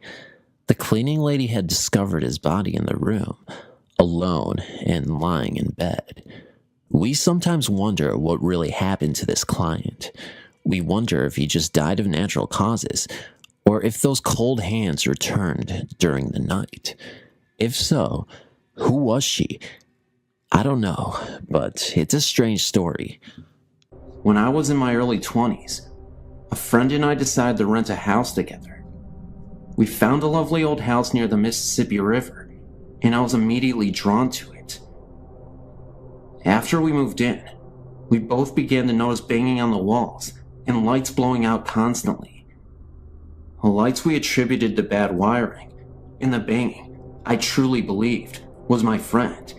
The cleaning lady had discovered his body in the room, alone and lying in bed. We sometimes wonder what really happened to this client. We wonder if he just died of natural causes, or if those cold hands returned during the night. If so, who was she? I don't know, but it's a strange story. When I was in my early 20s, a friend and I decided to rent a house together. We found a lovely old house near the Mississippi River, and I was immediately drawn to it. After we moved in, we both began to notice banging on the walls and lights blowing out constantly. The lights we attributed to bad wiring, and the banging, I truly believed, was my friend,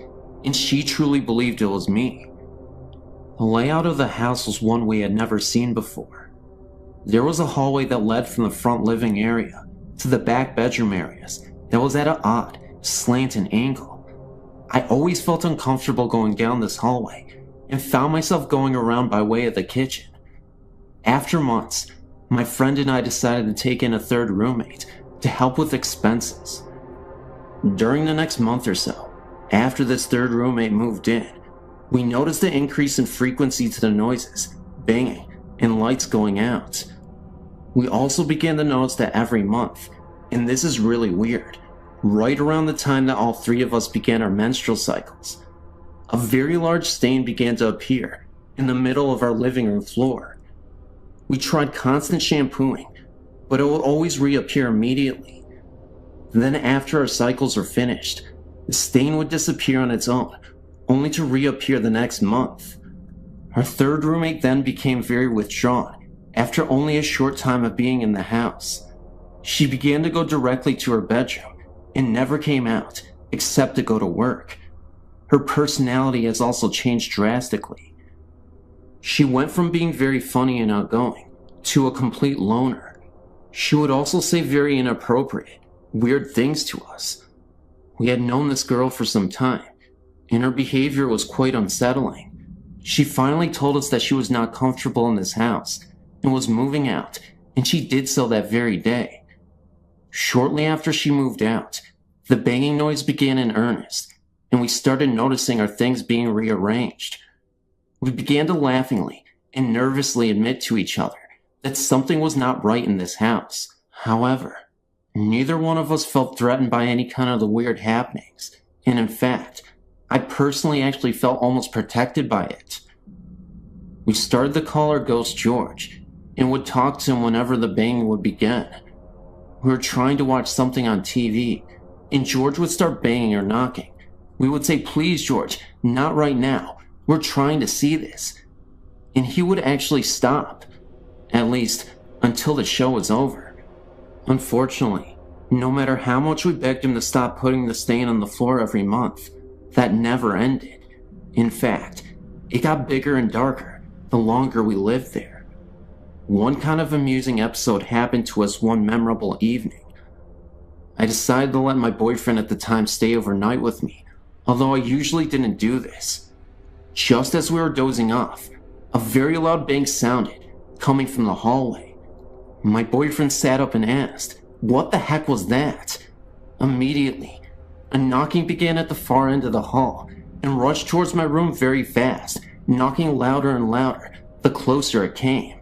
and she truly believed it was me. The layout of the house was one we had never seen before. There was a hallway that led from the front living area to the back bedroom areas that was at an odd, slanted angle. I always felt uncomfortable going down this hallway and found myself going around by way of the kitchen. After months, my friend and I decided to take in a third roommate to help with expenses. During the next month or so, after this third roommate moved in, we noticed an increase in frequency to the noises, banging, and lights going out. We also began to notice that every month, and this is really weird, right around the time that all three of us began our menstrual cycles, a very large stain began to appear in the middle of our living room floor. We tried constant shampooing, but it would always reappear immediately. Then after our cycles were finished, the stain would disappear on its own, only to reappear the next month. Our third roommate then became very withdrawn after only a short time of being in the house. She began to go directly to her bedroom and never came out except to go to work. Her personality has also changed drastically. She went from being very funny and outgoing to a complete loner. She would also say very inappropriate, weird things to us. We had known this girl for some time, and her behavior was quite unsettling. She finally told us that she was not comfortable in this house and was moving out, and she did so that very day. Shortly after she moved out, the banging noise began in earnest, and we started noticing our things being rearranged. We began to laughingly and nervously admit to each other that something was not right in this house. However, neither one of us felt threatened by any kind of the weird happenings, and in fact, I personally actually felt almost protected by it. We started to call our ghost George, and would talk to him whenever the banging would begin. We were trying to watch something on TV, and George would start banging or knocking. We would say, "Please, George, not right now. We're trying to see this." And he would actually stop, at least until the show was over. Unfortunately, no matter how much we begged him to stop putting the stain on the floor every month, that never ended. In fact, it got bigger and darker the longer we lived there. one kind of amusing episode happened to us one memorable evening. I decided to let my boyfriend at the time stay overnight with me, although I usually didn't do this. Just as we were dozing off, a very loud bang sounded, coming from the hallway. My boyfriend sat up and asked, "What the heck was that?" Immediately, a knocking began at the far end of the hall and rushed towards my room very fast, knocking louder and louder the closer it came.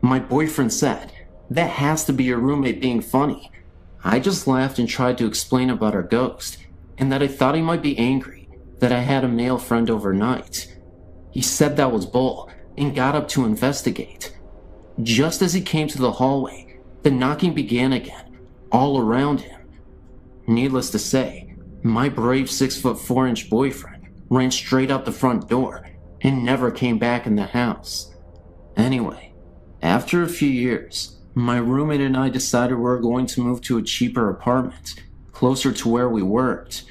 My boyfriend said, "That has to be your roommate being funny." I just laughed and tried to explain about our ghost, and that I thought he might be angry that I had a male friend overnight. He said that was bull and got up to investigate. Just as he came to the hallway, the knocking began again, all around him. Needless to say, my brave 6'4" boyfriend ran straight out the front door and never came back in the house. Anyway, after a few years, my roommate and I decided we were going to move to a cheaper apartment, closer to where we worked.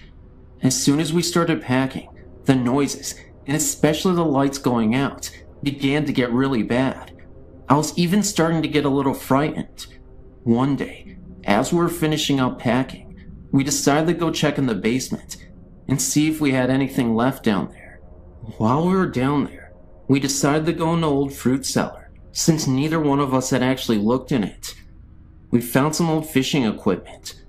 As soon as we started packing, the noises, and especially the lights going out, began to get really bad. I was even starting to get a little frightened. One day, as we were finishing up packing, we decided to go check in the basement and see if we had anything left down there. While we were down there, we decided to go in the old fruit cellar, since neither one of us had actually looked in it. We found some old fishing equipment.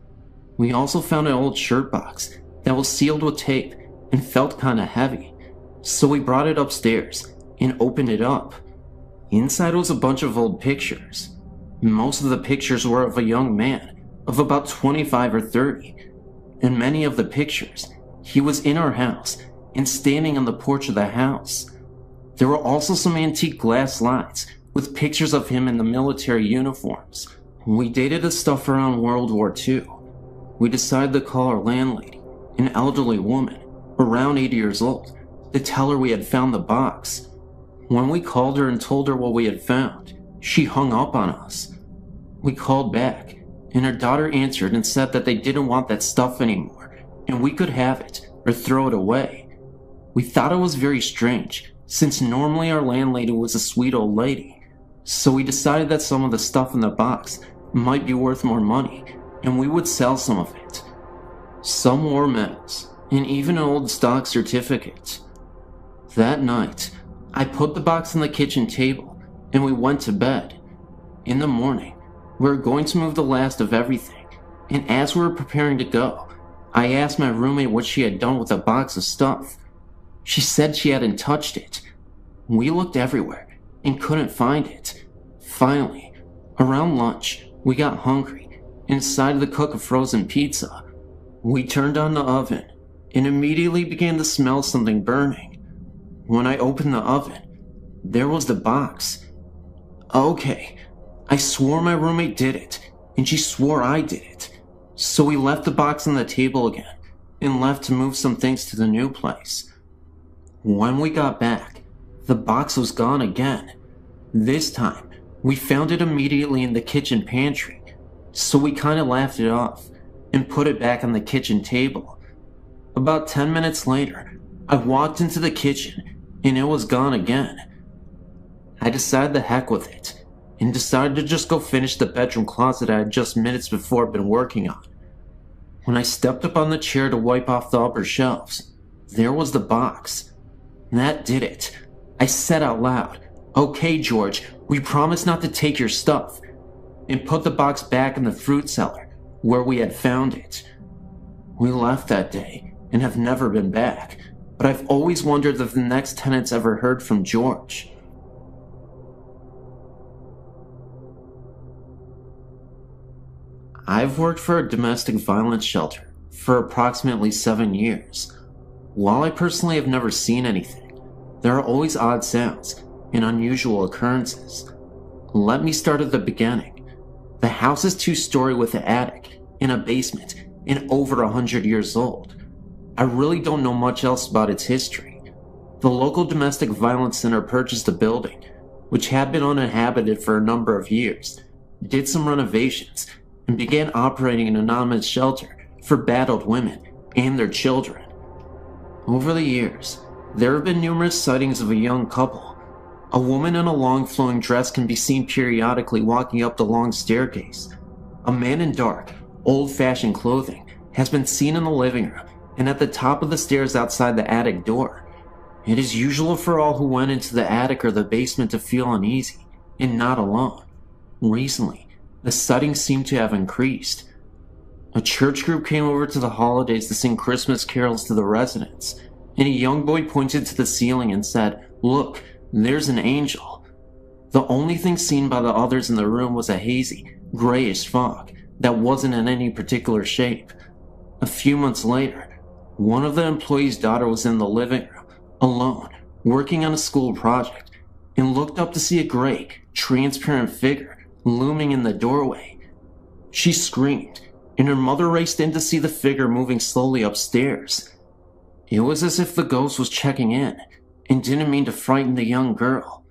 We also found an old shirt box that was sealed with tape and felt kinda heavy, so we brought it upstairs and opened it up. Inside was a bunch of old pictures. Most of the pictures were of a young man of about 25 or 30. In many of the pictures, he was in our house and standing on the porch of the house. There were also some antique glass slides with pictures of him in the military uniforms. We dated the stuff around World War II. We decided to call our landlady, an elderly woman, around 80 years old, to tell her we had found the box. When we called her and told her what we had found, she hung up on us. We called back, and her daughter answered and said that they didn't want that stuff anymore, and we could have it or throw it away. We thought it was very strange, since normally our landlady was a sweet old lady, so we decided that some of the stuff in the box might be worth more money, and we would sell some of it. Some war medals, and even an old stock certificate. That night, I put the box on the kitchen table, and we went to bed. In the morning, we were going to move the last of everything, and as we were preparing to go, I asked my roommate what she had done with the box of stuff. She said she hadn't touched it. We looked everywhere and couldn't find it. Finally, around lunch, we got hungry and decided to cook a frozen pizza. We turned on the oven and immediately began to smell something burning. When I opened the oven, there was the box. Okay, I swore my roommate did it, and she swore I did it. So we left the box on the table again and left to move some things to the new place. When we got back, the box was gone again. This time, we found it immediately in the kitchen pantry, so we kinda laughed it off and put it back on the kitchen table. About 10 minutes later, I walked into the kitchen and it was gone again. I decided the heck with it and decided to just go finish the bedroom closet I had just minutes before been working on. When I stepped up on the chair to wipe off the upper shelves, there was the box. That did it. I said out loud, "Okay, George, we promise not to take your stuff," and put the box back in the fruit cellar where we had found it. We left that day and have never been back, but I've always wondered if the next tenants ever heard from George. I've worked for a domestic violence shelter for approximately 7 years. While I personally have never seen anything, there are always odd sounds and unusual occurrences. Let me start at the beginning. The house is 2-story with an attic and a basement and over 100 years old. I really don't know much else about its history. The local domestic violence center purchased the building, which had been uninhabited for a number of years, did some renovations, and began operating an anonymous shelter for battered women and their children. Over the years, there have been numerous sightings of a young couple, A woman in a long flowing dress can be seen periodically walking up the long staircase. A man in dark, old-fashioned clothing has been seen in the living room and at the top of the stairs outside the attic door. It is usual for all who went into the attic or the basement to feel uneasy, and not alone. Recently, the sightings seem to have increased. A church group came over to the holidays to sing Christmas carols to the residents, and a young boy pointed to the ceiling and said, "Look, there's an angel." The only thing seen by the others in the room was a hazy, grayish fog that wasn't in any particular shape. A few months later, one of the employees' daughter was in the living room, alone, working on a school project, and looked up to see a gray, transparent figure looming in the doorway. She screamed, and her mother raced in to see the figure moving slowly upstairs. It was as if the ghost was checking in, and didn't mean to frighten the young girl.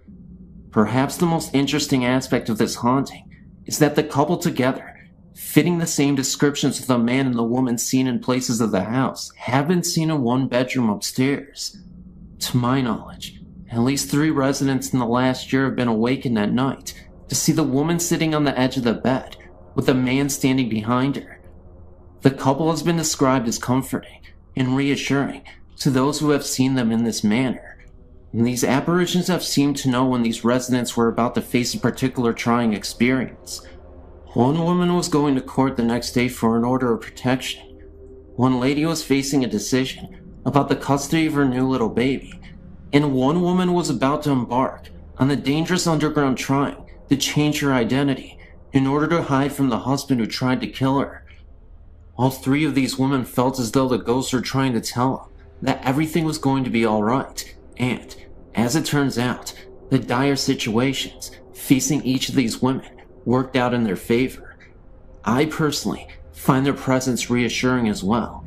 Perhaps the most interesting aspect of this haunting is that the couple together, fitting the same descriptions of the man and the woman seen in places of the house, have been seen in one bedroom upstairs. To my knowledge, at least 3 residents in the last year have been awakened at night to see the woman sitting on the edge of the bed with a man standing behind her. The couple has been described as comforting and reassuring to those who have seen them in this manner. And these apparitions have seemed to know when these residents were about to face a particular trying experience. One woman was going to court the next day for an order of protection. One lady was facing a decision about the custody of her new little baby. And one woman was about to embark on the dangerous underground trying to change her identity in order to hide from the husband who tried to kill her. All 3 of these women felt as though the ghosts were trying to tell them that everything was going to be alright, and, as it turns out, the dire situations facing each of these women worked out in their favor. I personally find their presence reassuring as well.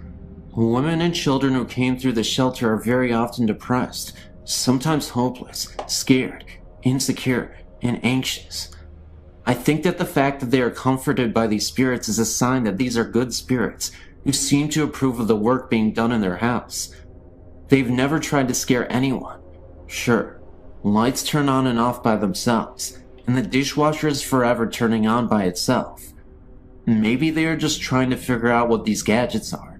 Women and children who came through the shelter are very often depressed, sometimes hopeless, scared, insecure, and anxious. I think that the fact that they are comforted by these spirits is a sign that these are good spirits who seem to approve of the work being done in their house. They've never tried to scare anyone. Sure, lights turn on and off by themselves, and the dishwasher is forever turning on by itself. Maybe they are just trying to figure out what these gadgets are.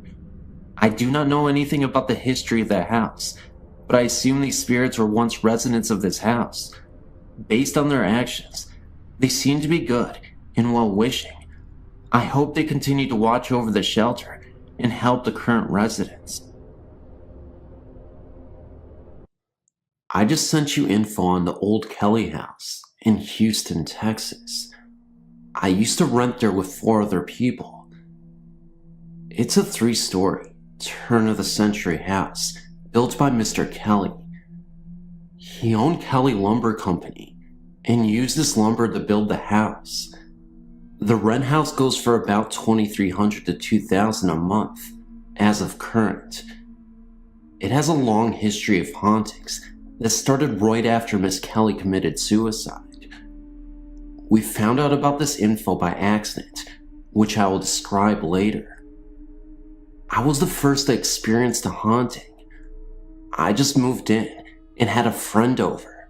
I do not know anything about the history of that house, but I assume these spirits were once residents of this house. Based on their actions, they seem to be good and well-wishing. I hope they continue to watch over the shelter and help the current residents. I just sent you info on the old Kelly house in Houston, Texas. I used to rent there with 4 other people. It's a 3-story, turn-of-the-century house built by Mr. Kelly. He owned Kelly Lumber Company and used this lumber to build the house. The rent house goes for about $2,300 to $2,000 a month, as of current. It has a long history of hauntings that started right after Miss Kelly committed suicide. We found out about this info by accident, which I will describe later. I was the first to experience the haunting. I just moved in and had a friend over.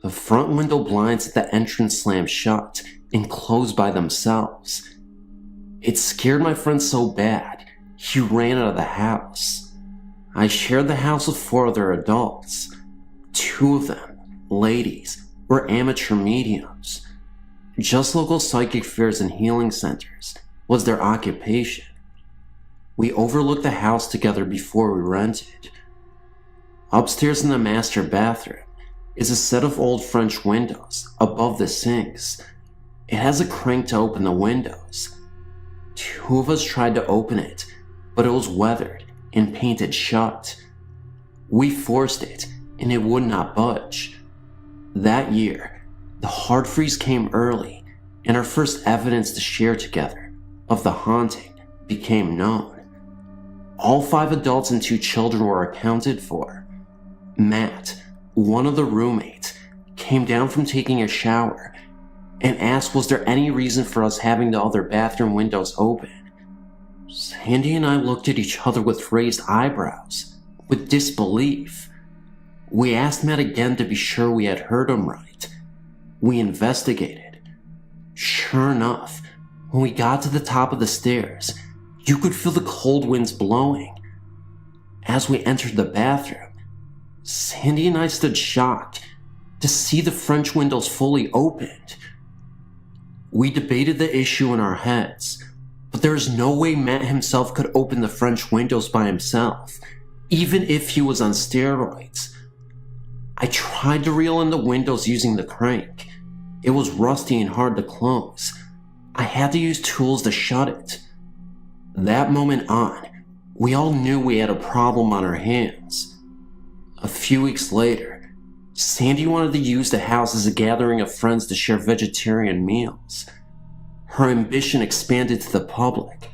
The front window blinds at the entrance slammed shut and closed by themselves. It scared my friend so bad, he ran out of the house. I shared the house with 4 other adults. 2 of them, ladies, were amateur mediums. Just local psychic fairs and healing centers was their occupation. We overlooked the house together before we rented. Upstairs in the master bathroom is a set of old French windows above the sinks. It has a crank to open the windows. 2 of us tried to open it, but it was weathered and painted shut. We forced it, and it would not budge. That year, the hard freeze came early, and our first evidence to share together of the haunting became known. All 5 adults and 2 children were accounted for. Matt, one of the roommates, came down from taking a shower and asked was there any reason for us having the other bathroom windows open. Sandy and I looked at each other with raised eyebrows, with disbelief. We asked Matt again to be sure we had heard him right. We investigated. Sure enough, when we got to the top of the stairs, you could feel the cold winds blowing. As we entered the bathroom, Sandy and I stood shocked to see the French windows fully opened. We debated the issue in our heads, but there is no way Matt himself could open the French windows by himself, even if he was on steroids. I tried to reel in the windows using the crank. It was rusty and hard to close. I had to use tools to shut it. That moment on, we all knew we had a problem on our hands. A few weeks later, Sandy wanted to use the house as a gathering of friends to share vegetarian meals. Her ambition expanded to the public.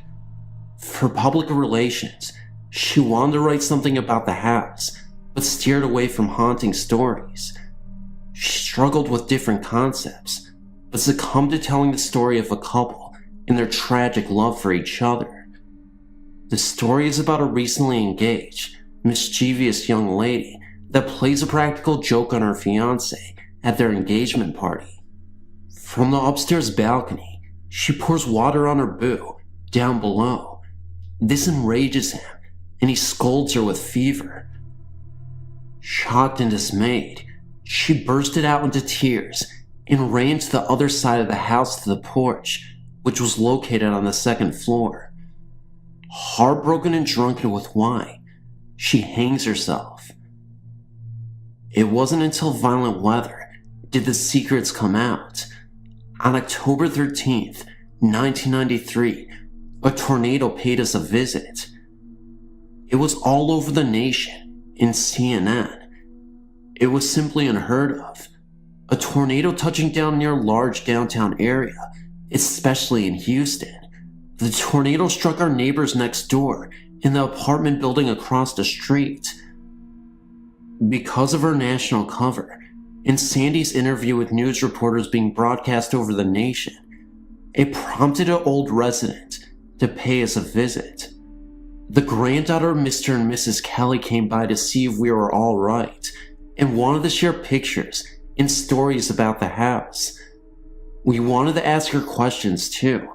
For public relations, she wanted to write something about the house, but steered away from haunting stories. She struggled with different concepts, but succumbed to telling the story of a couple and their tragic love for each other. The story is about a recently engaged, mischievous young lady that plays a practical joke on her fiancé at their engagement party. From the upstairs balcony, she pours water on her boo down below. This enrages him, and he scolds her with fever. Shocked and dismayed, she bursted out into tears and ran to the other side of the house to the porch, which was located on the second floor. Heartbroken and drunken with wine, she hangs herself. It wasn't until violent weather did the secrets come out. On October 13th, 1993, a tornado paid us a visit. It was all over the nation, in CNN. It was simply unheard of. A tornado touching down near a large downtown area, especially in Houston. The tornado struck our neighbors next door in the apartment building across the street. Because of her national cover, and Sandy's interview with news reporters being broadcast over the nation, it prompted an old resident to pay us a visit. The granddaughter of Mr. and Mrs. Kelly came by to see if we were all right, and wanted to share pictures and stories about the house. We wanted to ask her questions too,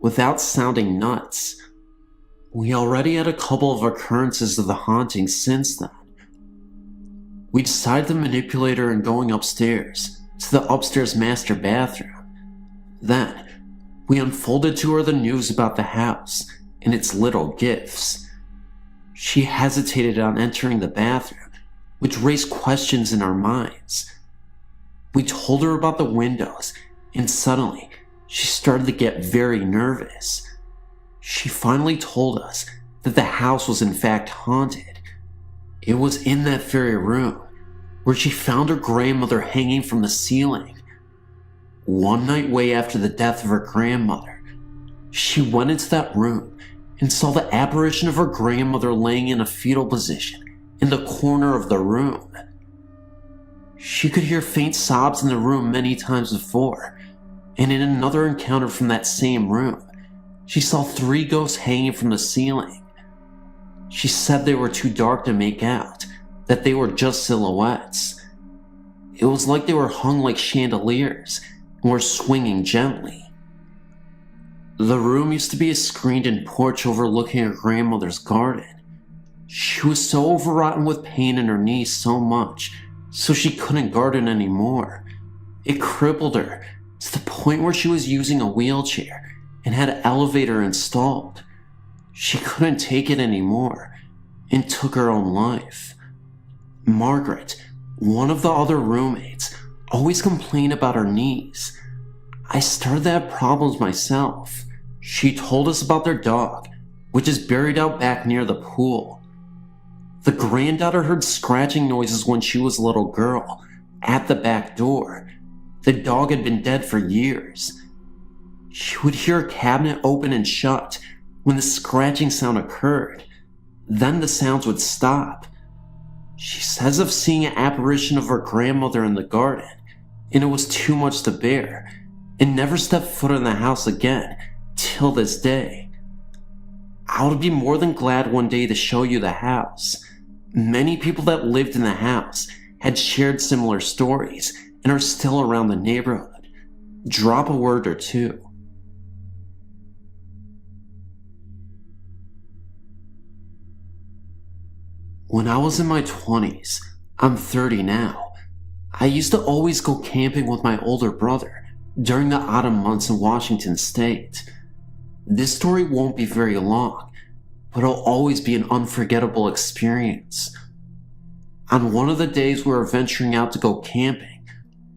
without sounding nuts. We already had a couple of occurrences of the haunting since then. We decided to manipulate her in going upstairs to the upstairs master bathroom. Then, we unfolded to her the news about the house and its little gifts. She hesitated on entering the bathroom, which raised questions in our minds. We told her about the windows, and suddenly, she started to get very nervous. She finally told us that the house was in fact haunted. It was in that very room where she found her grandmother hanging from the ceiling. One night way after the death of her grandmother, she went into that room and saw the apparition of her grandmother laying in a fetal position in the corner of the room. She could hear faint sobs in the room many times before, and in another encounter from that same room, she saw 3 ghosts hanging from the ceiling. She said they were too dark to make out, that they were just silhouettes. It was like they were hung like chandeliers and were swinging gently. The room used to be a screened-in porch overlooking her grandmother's garden. She was so overwrought with pain in her knees so much, so she couldn't garden anymore. It crippled her to the point where she was using a wheelchair and had an elevator installed. She couldn't take it anymore and took her own life. Margaret, one of the other roommates, always complained about her knees. I started to have problems myself. She told us about their dog, which is buried out back near the pool. The granddaughter heard scratching noises when she was a little girl at the back door. The dog had been dead for years. She would hear a cabinet open and shut when the scratching sound occurred. Then the sounds would stop. She says of seeing an apparition of her grandmother in the garden, and it was too much to bear, and never stepped foot in the house again till this day. I would be more than glad one day to show you the house. Many people that lived in the house had shared similar stories and are still around the neighborhood. Drop a word or two. When I was in my 20s, I'm 30 now, I used to always go camping with my older brother during the autumn months in Washington state. This story won't be very long, but it'll always be an unforgettable experience. On one of the days we were venturing out to go camping,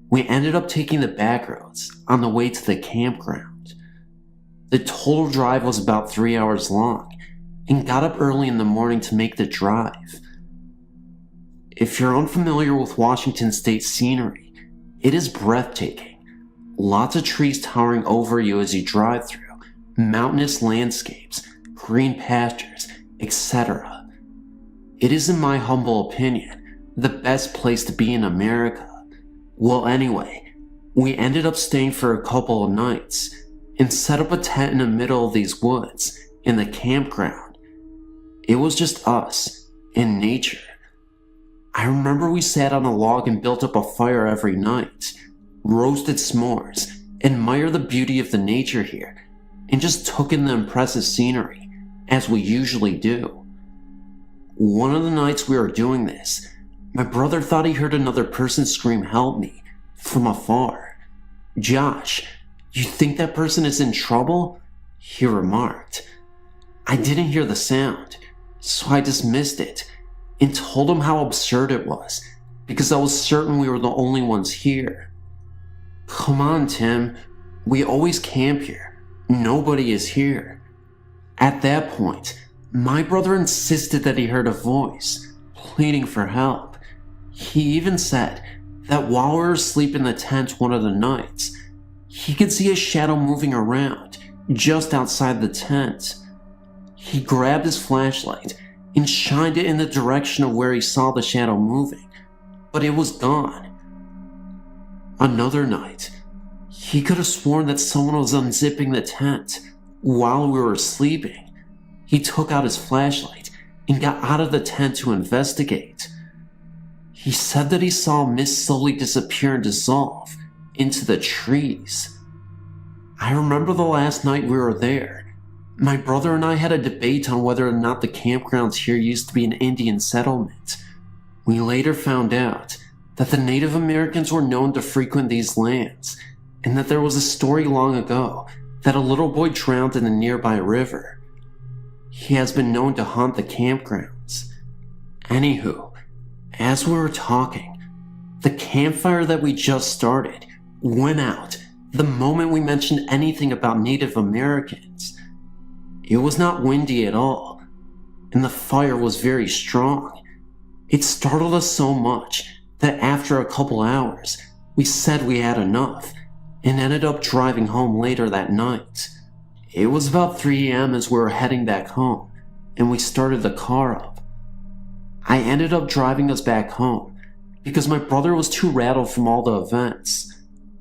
we ended up taking the back roads on the way to the campground. The total drive was about 3 hours long, and got up early in the morning to make the drive. If you're unfamiliar with Washington state scenery, it is breathtaking. Lots of trees towering over you as you drive through, mountainous landscapes, green pastures, etc. It is, in my humble opinion, the best place to be in America. Well, anyway, we ended up staying for a couple of nights and set up a tent in the middle of these woods in the campground. It was just us and nature. I remember we sat on a log and built up a fire every night, roasted s'mores, admired the beauty of the nature here, and just took in the impressive scenery, as we usually do. One of the nights we were doing this, my brother thought he heard another person scream "help me" from afar. "Josh, you think that person is in trouble?" he remarked. I didn't hear the sound, so I dismissed it and told him how absurd it was, because I was certain we were the only ones here. "Come on, Tim, we always camp here. Nobody is here." At that point, my brother insisted that he heard a voice, pleading for help. He even said that while we were asleep in the tent one of the nights, he could see a shadow moving around just outside the tent. He grabbed his flashlight and shined it in the direction of where he saw the shadow moving, but it was gone. Another night, he could have sworn that someone was unzipping the tent while we were sleeping. He took out his flashlight and got out of the tent to investigate. He said that he saw a mist slowly disappear and dissolve into the trees. I remember the last night we were there, my brother and I had a debate on whether or not the campgrounds here used to be an Indian settlement. We later found out that the Native Americans were known to frequent these lands, and that there was a story long ago that a little boy drowned in a nearby river. He has been known to haunt the campgrounds. Anywho, as we were talking, the campfire that we just started went out the moment we mentioned anything about Native Americans. It was not windy at all, and the fire was very strong. It startled us so much that after a couple hours, we said we had enough and ended up driving home later that night. It was about 3 a.m. as we were heading back home, and we started the car up. I ended up driving us back home because my brother was too rattled from all the events.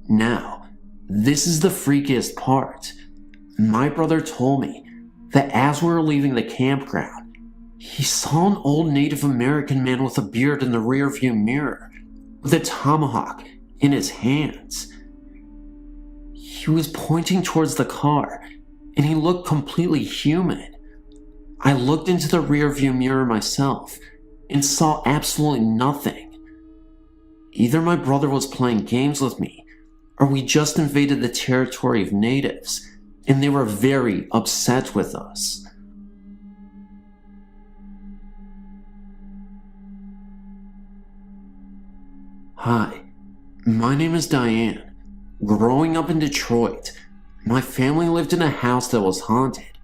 Now, this is the freakiest part. My brother told me that as we were leaving the campground, he saw an old Native American man with a beard in the rearview mirror, with a tomahawk in his hands. He was pointing towards the car, and he looked completely human. I looked into the rearview mirror myself, and saw absolutely nothing. Either my brother was playing games with me, or we just invaded the territory of natives, and they were very upset with us. Hi, my name is Diane. Growing up in Detroit, my family lived in a house that was haunted.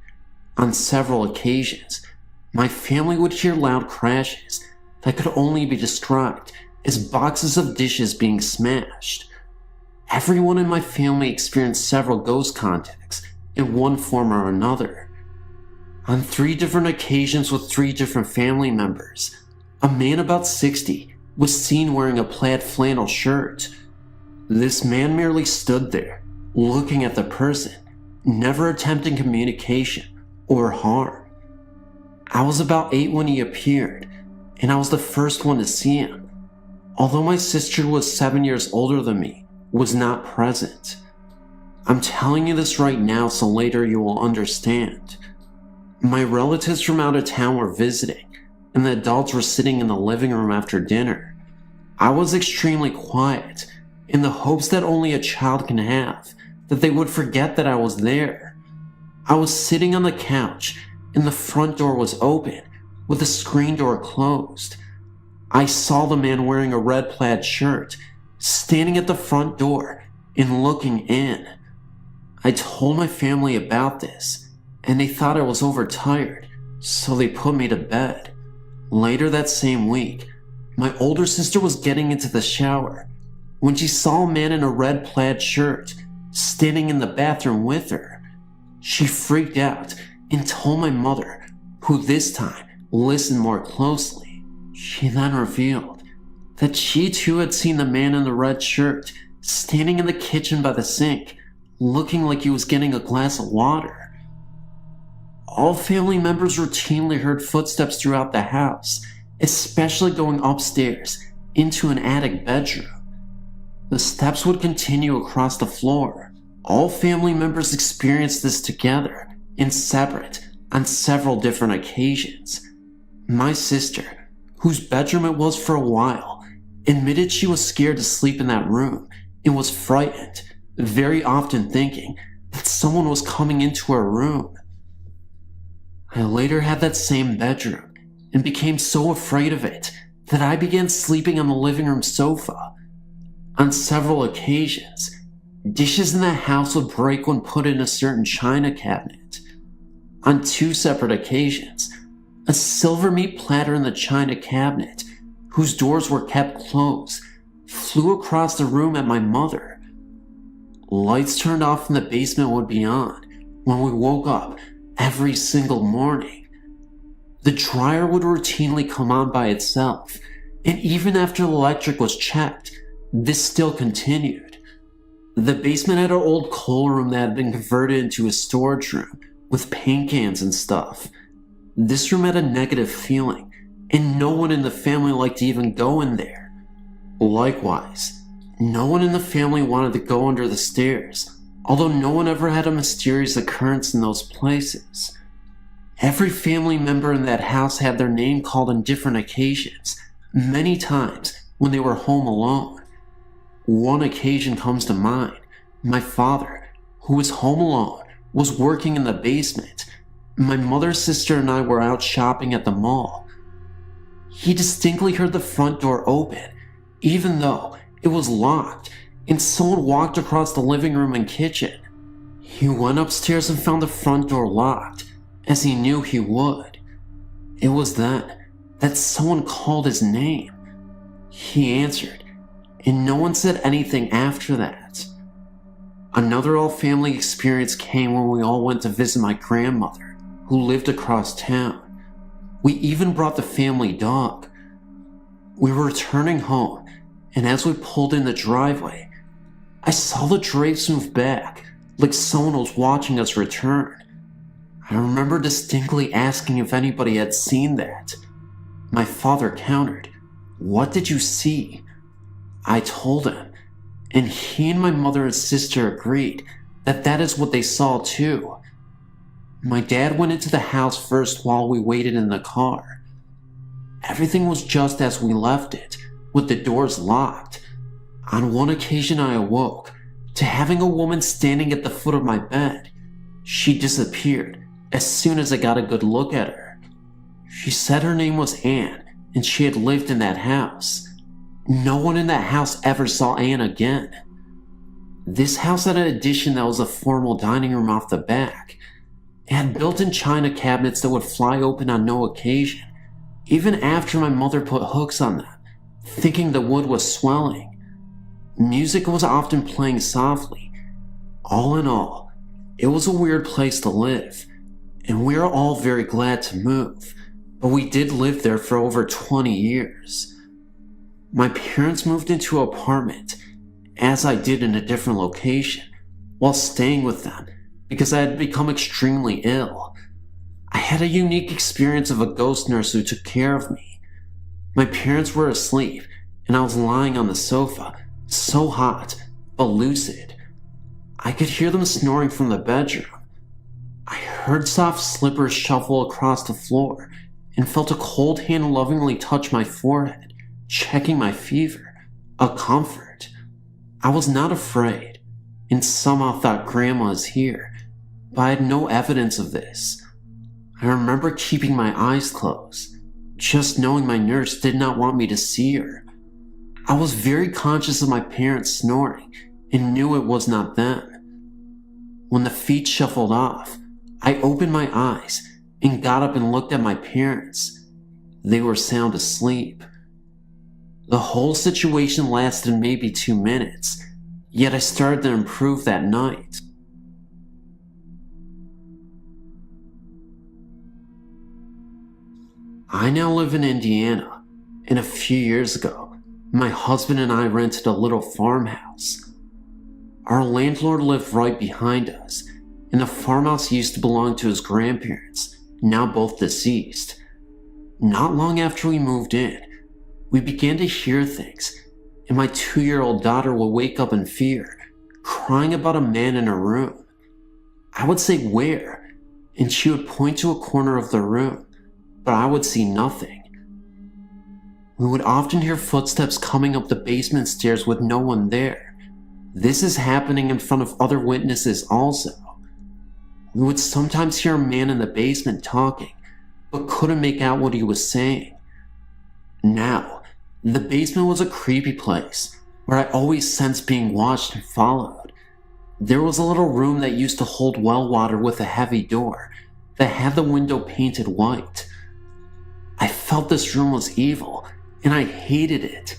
On several occasions, my family would hear loud crashes that could only be described as boxes of dishes being smashed. Everyone in my family experienced several ghost contacts in one form or another. On 3 different occasions with 3 different family members, a man about 60 was seen wearing a plaid flannel shirt. This man merely stood there, looking at the person, never attempting communication or harm. I was about 8 when he appeared, and I was the first one to see him. Although my sister, who was 7 years older than me, was not present. I'm telling you this right now so later you will understand. My relatives from out of town were visiting, and the adults were sitting in the living room after dinner. I was extremely quiet, in the hopes that only a child can have, that they would forget that I was there. I was sitting on the couch, and the front door was open, with the screen door closed. I saw the man wearing a red plaid shirt, standing at the front door and looking in. I told my family about this, and they thought I was overtired, so they put me to bed. Later that same week, my older sister was getting into the shower when she saw a man in a red plaid shirt standing in the bathroom with her. She freaked out and told my mother, who this time listened more closely. She then revealed that she too had seen the man in the red shirt standing in the kitchen by the sink, looking like he was getting a glass of water. All family members routinely heard footsteps throughout the house, especially going upstairs into an attic bedroom. The steps would continue across the floor. All family members experienced this together and separate on several different occasions. My sister, whose bedroom it was for a while, admitted she was scared to sleep in that room and was frightened, very often thinking that someone was coming into her room. I later had that same bedroom and became so afraid of it that I began sleeping on the living room sofa. On several occasions, dishes in the house would break when put in a certain china cabinet. On 2 separate occasions, a silver meat platter in the china cabinet, whose doors were kept closed, flew across the room at my mother. Lights turned off in the basement would be on when we woke up every single morning. The dryer would routinely come on by itself, and even after the electric was checked, this still continued. The basement had an old coal room that had been converted into a storage room with paint cans and stuff. This room had a negative feeling, and no one in the family liked to even go in there. Likewise, no one in the family wanted to go under the stairs, although no one ever had a mysterious occurrence in those places. Every family member in that house had their name called on different occasions, many times when they were home alone. One occasion comes to mind. My father, who was home alone, was working in the basement. My mother's sister and I were out shopping at the mall. He distinctly heard the front door open, even though it was locked, and someone walked across the living room and kitchen. He went upstairs and found the front door locked, as he knew he would. It was then that someone called his name. He answered, and no one said anything after that. Another all-family experience came when we all went to visit my grandmother, who lived across town. We even brought the family dog. We were returning home, and as we pulled in the driveway, I saw the drapes move back, like someone was watching us return. I remember distinctly asking if anybody had seen that. My father countered, "What did you see?" I told him, and he and my mother and sister agreed that that is what they saw too. My dad went into the house first while we waited in the car. Everything was just as we left it, with the doors locked. On one occasion I awoke to having a woman standing at the foot of my bed. She disappeared as soon as I got a good look at her. She said her name was Anne, and she had lived in that house. No one in that house ever saw Anne again. This house had an addition that was a formal dining room off the back. It had built-in china cabinets that would fly open on no occasion, even after my mother put hooks on them, thinking the wood was swelling. Music was often playing softly. All in all, it was a weird place to live, and we are all very glad to move, but we did live there for over 20 years. My parents moved into an apartment, as I did in a different location, while staying with them because I had become extremely ill. I had a unique experience of a ghost nurse who took care of me. My parents were asleep, and I was lying on the sofa, so hot, but lucid. I could hear them snoring from the bedroom. I heard soft slippers shuffle across the floor and felt a cold hand lovingly touch my forehead, checking my fever. A comfort. I was not afraid, and somehow thought Grandma is here, but I had no evidence of this. I remember keeping my eyes closed, just knowing my nurse did not want me to see her. I was very conscious of my parents snoring and knew it was not them. When the feet shuffled off, I opened my eyes and got up and looked at my parents. They were sound asleep. The whole situation lasted maybe 2 minutes, yet I started to improve that night. I now live in Indiana, and a few years ago, my husband and I rented a little farmhouse. Our landlord lived right behind us, and the farmhouse used to belong to his grandparents, now both deceased. Not long after we moved in, we began to hear things, and my 2-year-old daughter would wake up in fear, crying about a man in her room. I would say, "Where?" and she would point to a corner of the room, but I would see nothing. We would often hear footsteps coming up the basement stairs with no one there. This is happening in front of other witnesses also. We would sometimes hear a man in the basement talking, but couldn't make out what he was saying. Now, the basement was a creepy place, where I always sensed being watched and followed. There was a little room that used to hold well water with a heavy door that had the window painted white. I felt this room was evil, and I hated it.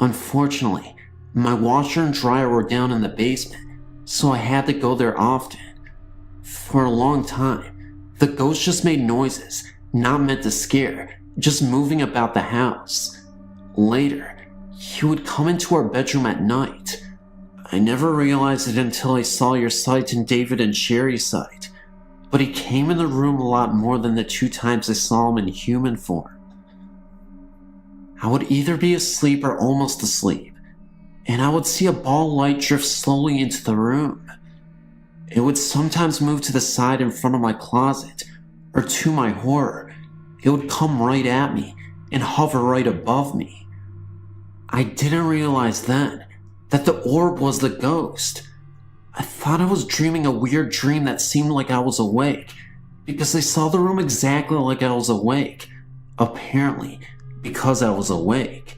Unfortunately, my washer and dryer were down in the basement, so I had to go there often. For a long time, the ghost just made noises, not meant to scare, just moving about the house. Later, he would come into our bedroom at night. I never realized it until I saw your site and David and Sherry's site, but he came in the room a lot more than the 2 times I saw him in human form. I would either be asleep or almost asleep, and I would see a ball of light drift slowly into the room. It would sometimes move to the side in front of my closet, or to my horror, it would come right at me and hover right above me. I didn't realize then that the orb was the ghost. I thought I was dreaming a weird dream that seemed like I was awake, because I saw the room exactly like I was awake, apparently because I was awake.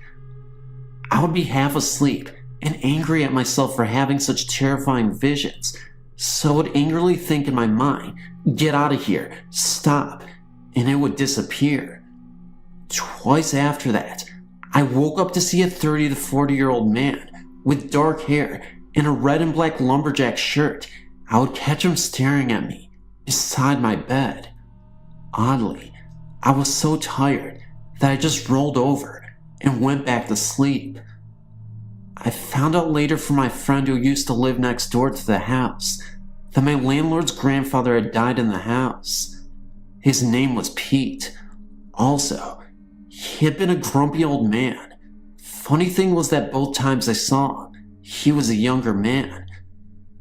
I would be half asleep and angry at myself for having such terrifying visions, so I would angrily think in my mind, "Get out of here, stop," and it would disappear. Twice after that, I woke up to see a 30 to 40-year-old man with dark hair and a red and black lumberjack shirt. I would catch him staring at me beside my bed. Oddly, I was so tired that I just rolled over and went back to sleep. I found out later from my friend who used to live next door to the house that my landlord's grandfather had died in the house. His name was Pete. Also, he had been a grumpy old man. Funny thing was that both times I saw him, he was a younger man.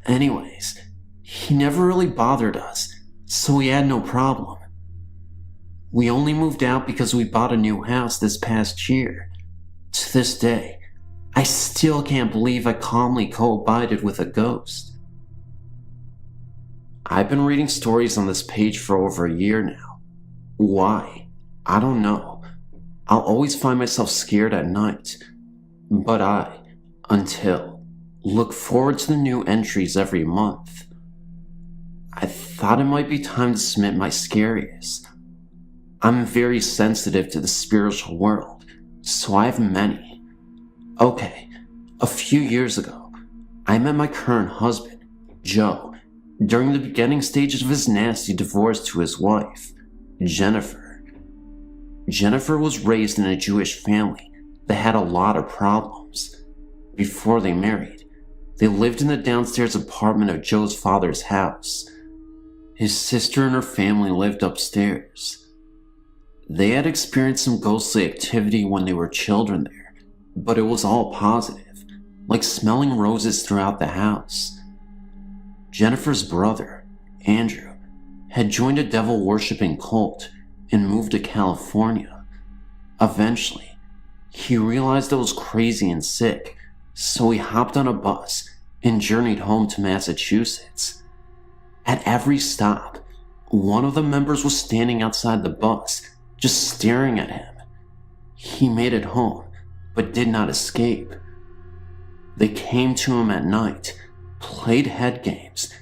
Anyways, he never really bothered us, so we had no problem. We only moved out because we bought a new house this past year. To this day, I still can't believe I calmly co-abided with a ghost. I've been reading stories on this page for over a year now. Why? I don't know. I'll always find myself scared at night. But I, look forward to the new entries every month. I thought it might be time to submit my scariest. I'm very sensitive to the spiritual world, so I have many. Okay, a few years ago, I met my current husband, Joe, during the beginning stages of his nasty divorce to his wife, Jennifer. Jennifer was raised in a Jewish family that had a lot of problems. Before they married, they lived in the downstairs apartment of Joe's father's house. His sister and her family lived upstairs. They had experienced some ghostly activity when they were children there, but it was all positive, like smelling roses throughout the house. Jennifer's brother, Andrew, had joined a devil-worshipping cult and moved to California. Eventually, he realized it was crazy and sick, so he hopped on a bus and journeyed home to Massachusetts. At every stop, one of the members was standing outside the bus, just staring at him. He made it home, but did not escape. They came to him at night, played head games,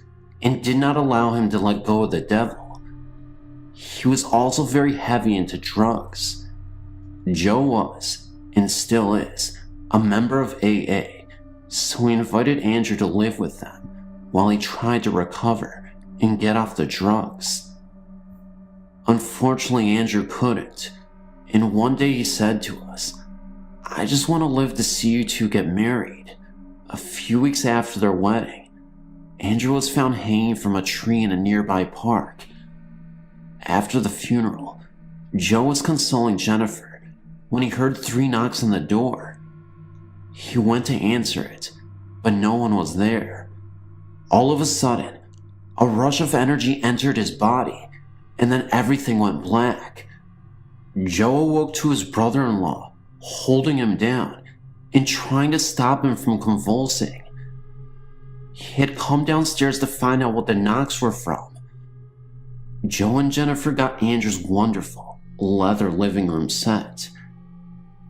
and did not allow him to let go of the devil. He was also very heavy into drugs. Joe was, and still is, a member of AA, so he invited Andrew to live with them while he tried to recover and get off the drugs. Unfortunately, Andrew couldn't, and one day he said to us, "I just want to live to see you two get married." A few weeks after their wedding, Andrew was found hanging from a tree in a nearby park. After the funeral, Joe was consoling Jennifer when he heard 3 knocks on the door. He went to answer it, but no one was there. All of a sudden, a rush of energy entered his body, and then everything went black. Joe awoke to his brother-in-law, holding him down and trying to stop him from convulsing. He had come downstairs to find out what the knocks were from. Joe and Jennifer got Andrew's wonderful leather living room set.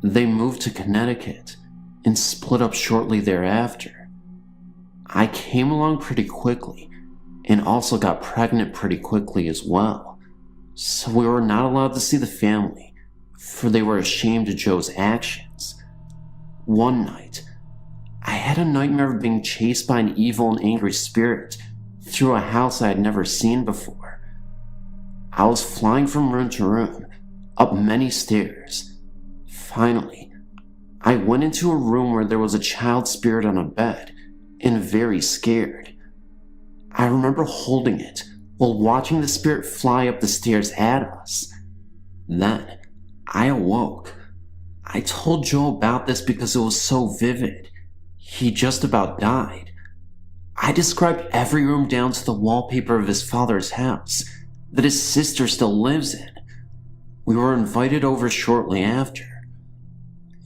They moved to Connecticut and split up shortly thereafter. I came along pretty quickly and also got pregnant pretty quickly as well, so we were not allowed to see the family, for they were ashamed of Joe's actions. One night, I had a nightmare of being chased by an evil and angry spirit through a house I had never seen before. I was flying from room to room, up many stairs. Finally, I went into a room where there was a child spirit on a bed, and very scared. I remember holding it while watching the spirit fly up the stairs at us. Then, I awoke. I told Joe about this because it was so vivid. He just about died. I described every room down to the wallpaper of his father's house that his sister still lives in. We were invited over shortly after.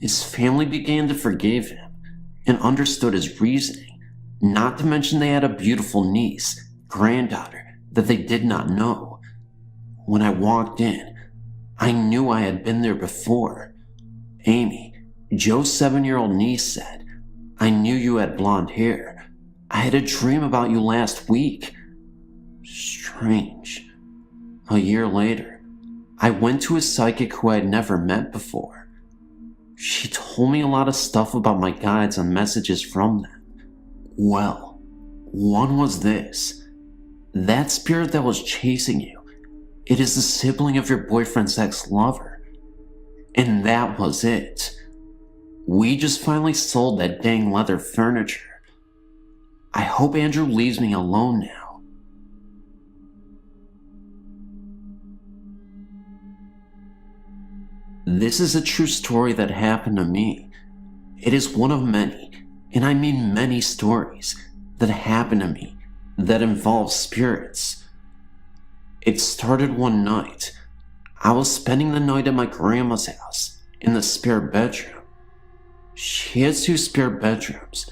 His family began to forgive him and understood his reasoning, not to mention they had a beautiful niece, granddaughter, that they did not know. When I walked in, I knew I had been there before. Amy, Joe's 7-year-old niece, said, "I knew you had blonde hair. I had a dream about you last week." Strange. A year later, I went to a psychic who I had never met before. She told me a lot of stuff about my guides and messages from them. Well, one was this. That spirit that was chasing you, it is the sibling of your boyfriend's ex-lover. And that was it. We just finally sold that dang leather furniture. I hope Andrew leaves me alone now. This is a true story that happened to me. It is one of many, and I mean many stories, that happened to me that involve spirits. It started one night. I was spending the night at my grandma's house in the spare bedroom. She has 2 spare bedrooms.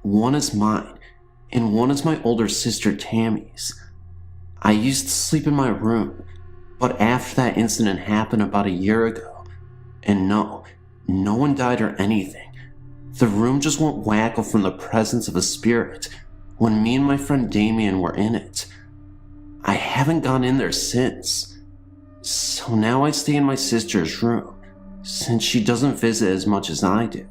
One is mine, and one is my older sister Tammy's. I used to sleep in my room, but after that incident happened about a year ago, and no one died or anything. The room just went wacko from the presence of a spirit when me and my friend Damien were in it. I haven't gone in there since. So now I stay in my sister's room, since she doesn't visit as much as I do.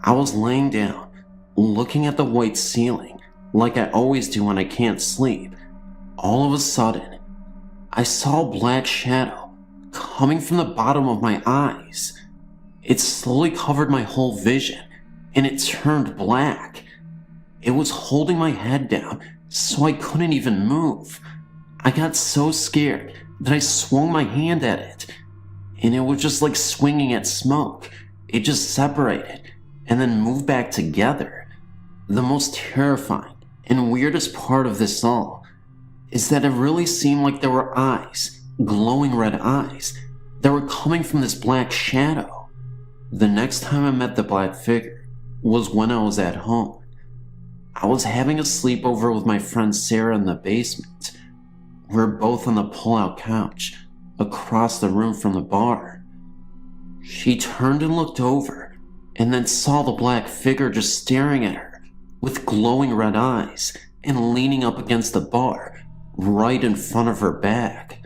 I was laying down, looking at the white ceiling, like I always do when I can't sleep. All of a sudden, I saw a black shadow coming from the bottom of my eyes. It slowly covered my whole vision, and it turned black. It was holding my head down, so I couldn't even move. I got so scared that I swung my hand at it and it was just like swinging at smoke. It just separated and then moved back together. The most terrifying and weirdest part of this all is that it really seemed like there were eyes, glowing red eyes, that were coming from this black shadow. The next time I met the black figure was when I was at home. I was having a sleepover with my friend Sarah in the basement. We were both on the pull-out couch across the room from the bar. She turned and looked over and then saw the black figure just staring at her with glowing red eyes and leaning up against the bar right in front of her back.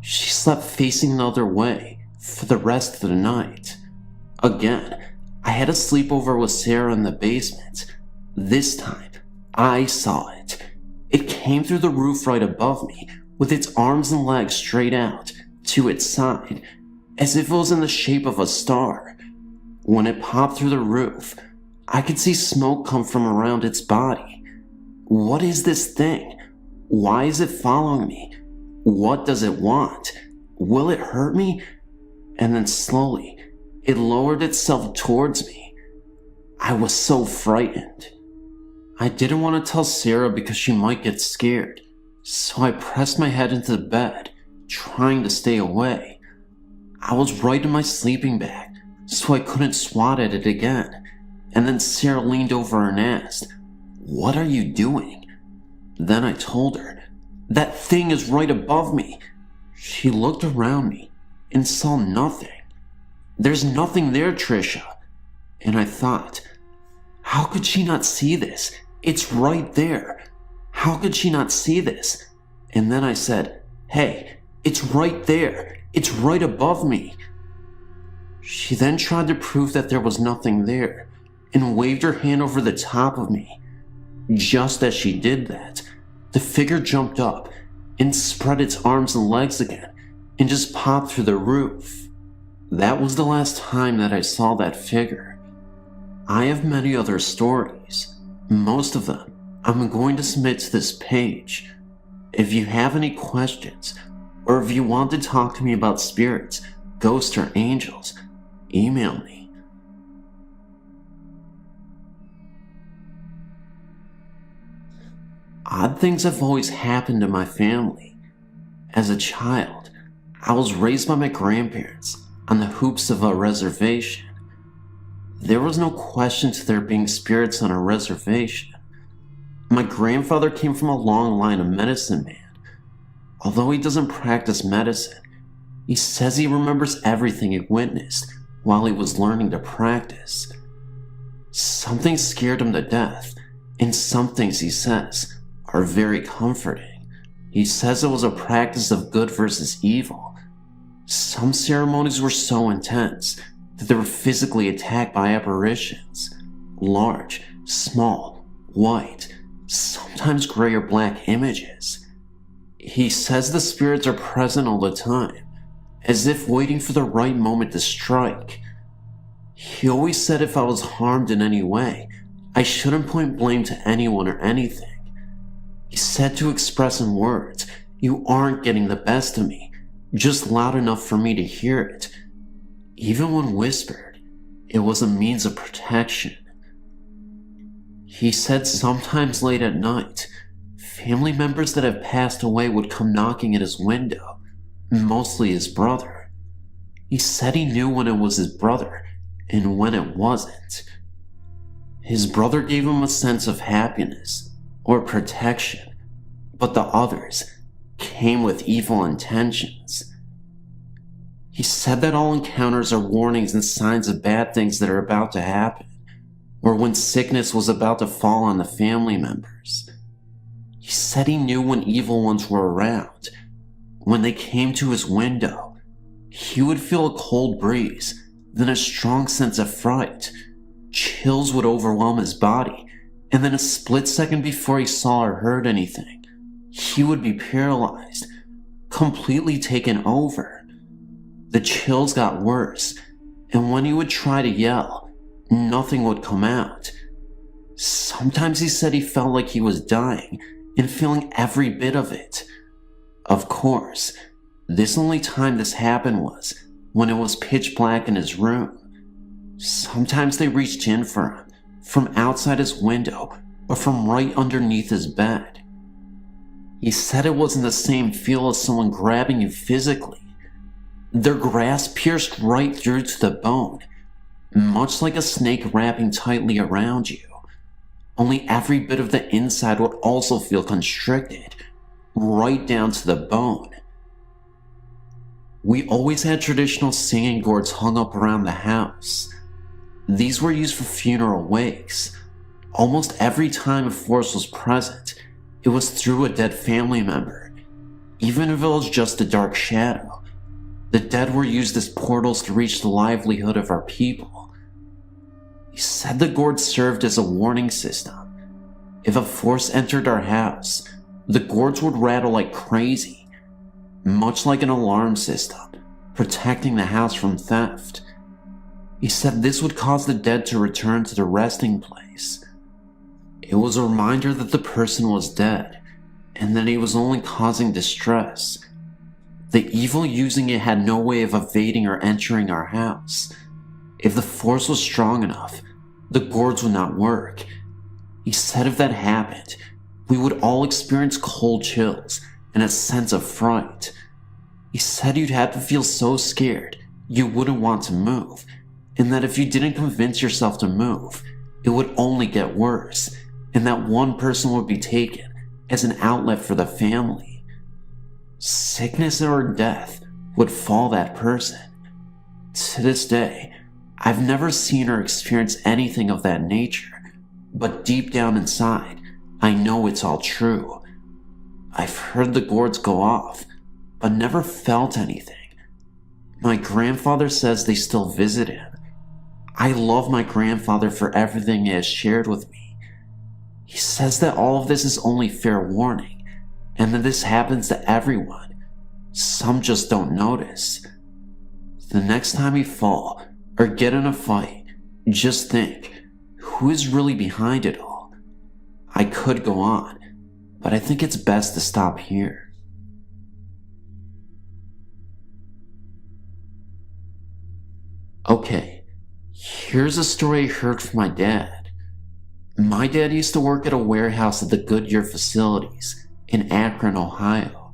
She slept facing the other way for the rest of the night. Again, I had a sleepover with Sarah in the basement. This time, I saw it. It came through the roof right above me, with its arms and legs straight out to its side, as if it was in the shape of a star. When it popped through the roof, I could see smoke come from around its body. What is this thing? Why is it following me? What does it want? Will it hurt me? And then slowly, it lowered itself towards me. I was so frightened. I didn't want to tell Sarah because she might get scared, so I pressed my head into the bed, trying to stay away. I was right in my sleeping bag, so I couldn't swat at it again. And then Sarah leaned over and asked, "What are you doing?" Then I told her, "That thing is right above me." She looked around me and saw nothing. "There's nothing there, Trisha." And I thought, how could she not see this? It's right there. How could she not see this? And then I said, "Hey, it's right there. It's right above me." She then tried to prove that there was nothing there and waved her hand over the top of me. Just as she did that, the figure jumped up and spread its arms and legs again and just popped through the roof. That was the last time that I saw that figure. I have many other stories. Most of them I'm going to submit to this page. If you have any questions, or if you want to talk to me about spirits, ghosts, or angels, email me. Odd things have always happened in my family. As a child, I was raised by my grandparents on the hoops of a reservation. There was no question to there being spirits on a reservation. My grandfather came from a long line of medicine men. Although he doesn't practice medicine, he says he remembers everything he witnessed while he was learning to practice. Something scared him to death, and some things he says are very comforting. He says it was a practice of good versus evil. Some ceremonies were so intense that they were physically attacked by apparitions. Large, small, white, sometimes gray or black images. He says the spirits are present all the time, as if waiting for the right moment to strike. He always said if I was harmed in any way, I shouldn't point blame to anyone or anything. He said to express in words, "You aren't getting the best of me," just loud enough for me to hear it. Even when whispered, it was a means of protection. He said sometimes late at night, family members that have passed away would come knocking at his window, mostly his brother. He said he knew when it was his brother and when it wasn't. His brother gave him a sense of happiness or protection, but the others came with evil intentions. He said that all encounters are warnings and signs of bad things that are about to happen, or when sickness was about to fall on the family members. He said he knew when evil ones were around. When they came to his window, he would feel a cold breeze, then a strong sense of fright. Chills would overwhelm his body, and then a split second before he saw or heard anything, he would be paralyzed, completely taken over. The chills got worse, and when he would try to yell, nothing would come out. Sometimes he said he felt like he was dying and feeling every bit of it. Of course, this only time this happened was when it was pitch black in his room. Sometimes they reached in for him, from outside his window or from right underneath his bed. He said it wasn't the same feel as someone grabbing you physically. Their grasp pierced right through to the bone, much like a snake wrapping tightly around you. Only every bit of the inside would also feel constricted, right down to the bone. We always had traditional singing gourds hung up around the house. These were used for funeral wakes. Almost every time a force was present, it was through a dead family member. Even if it was just a dark shadow, the dead were used as portals to reach the livelihood of our people. He said the gourd served as a warning system. If a force entered our house, the gourds would rattle like crazy, much like an alarm system, protecting the house from theft. He said this would cause the dead to return to their resting place. It was a reminder that the person was dead, and that he was only causing distress. The evil using it had no way of evading or entering our house. If the force was strong enough, the gourds would not work. He said if that happened, we would all experience cold chills and a sense of fright. He said you'd have to feel so scared you wouldn't want to move, and that if you didn't convince yourself to move, it would only get worse, and that one person would be taken as an outlet for the family. Sickness or death would fall that person. To this day, I've never seen or experienced anything of that nature, but deep down inside, I know it's all true. I've heard the gourds go off, but never felt anything. My grandfather says they still visit him. I love my grandfather for everything he has shared with me. He says that all of this is only fair warning, and that this happens to everyone. Some just don't notice. The next time you fall or get in a fight, just think, who is really behind it all? I could go on, but I think it's best to stop here. Okay, here's a story I heard from my dad. My dad used to work at a warehouse at the Goodyear facilities in Akron, Ohio.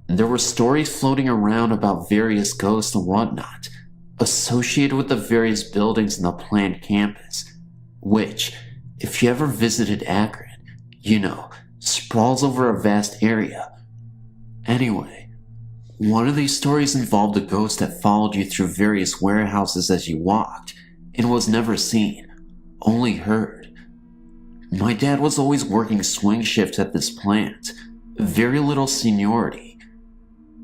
There were stories floating around about various ghosts and whatnot associated with the various buildings in the plant campus, which, if you ever visited Akron, you know, sprawls over a vast area. Anyway, one of these stories involved a ghost that followed you through various warehouses as you walked and was never seen, only heard. My dad was always working swing shifts at this plant, very little seniority,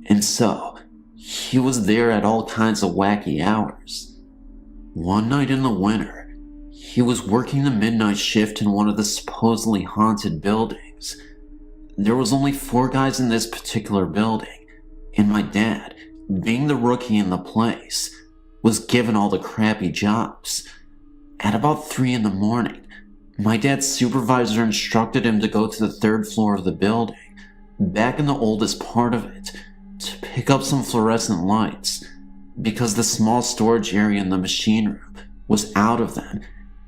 and so he was there at all kinds of wacky hours. One night in the winter, he was working the midnight shift in one of the supposedly haunted buildings. There was only 4 guys in this particular building, and my dad, being the rookie in the place, was given all the crappy jobs. At about 3 in the morning, my dad's supervisor instructed him to go to the 3rd floor of the building, back in the oldest part of it, to pick up some fluorescent lights, because the small storage area in the machine room was out of them,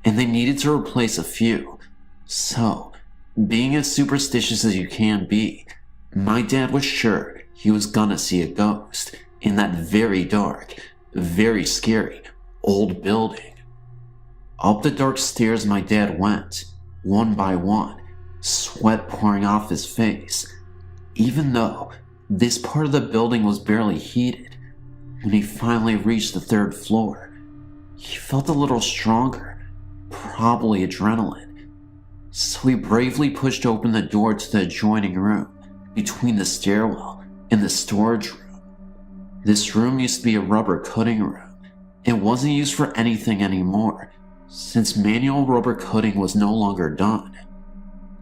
and they needed to replace a few. So, being as superstitious as you can be, my dad was sure he was gonna see a ghost in that very dark, very scary old building. Up the dark stairs my dad went, one by one, sweat pouring off his face. Even though this part of the building was barely heated, when he finally reached the 3rd floor, he felt a little stronger, probably adrenaline. So he bravely pushed open the door to the adjoining room between the stairwell and the storage room. This room used to be a rubber cutting room. It wasn't used for anything anymore, since manual rubber cutting was no longer done.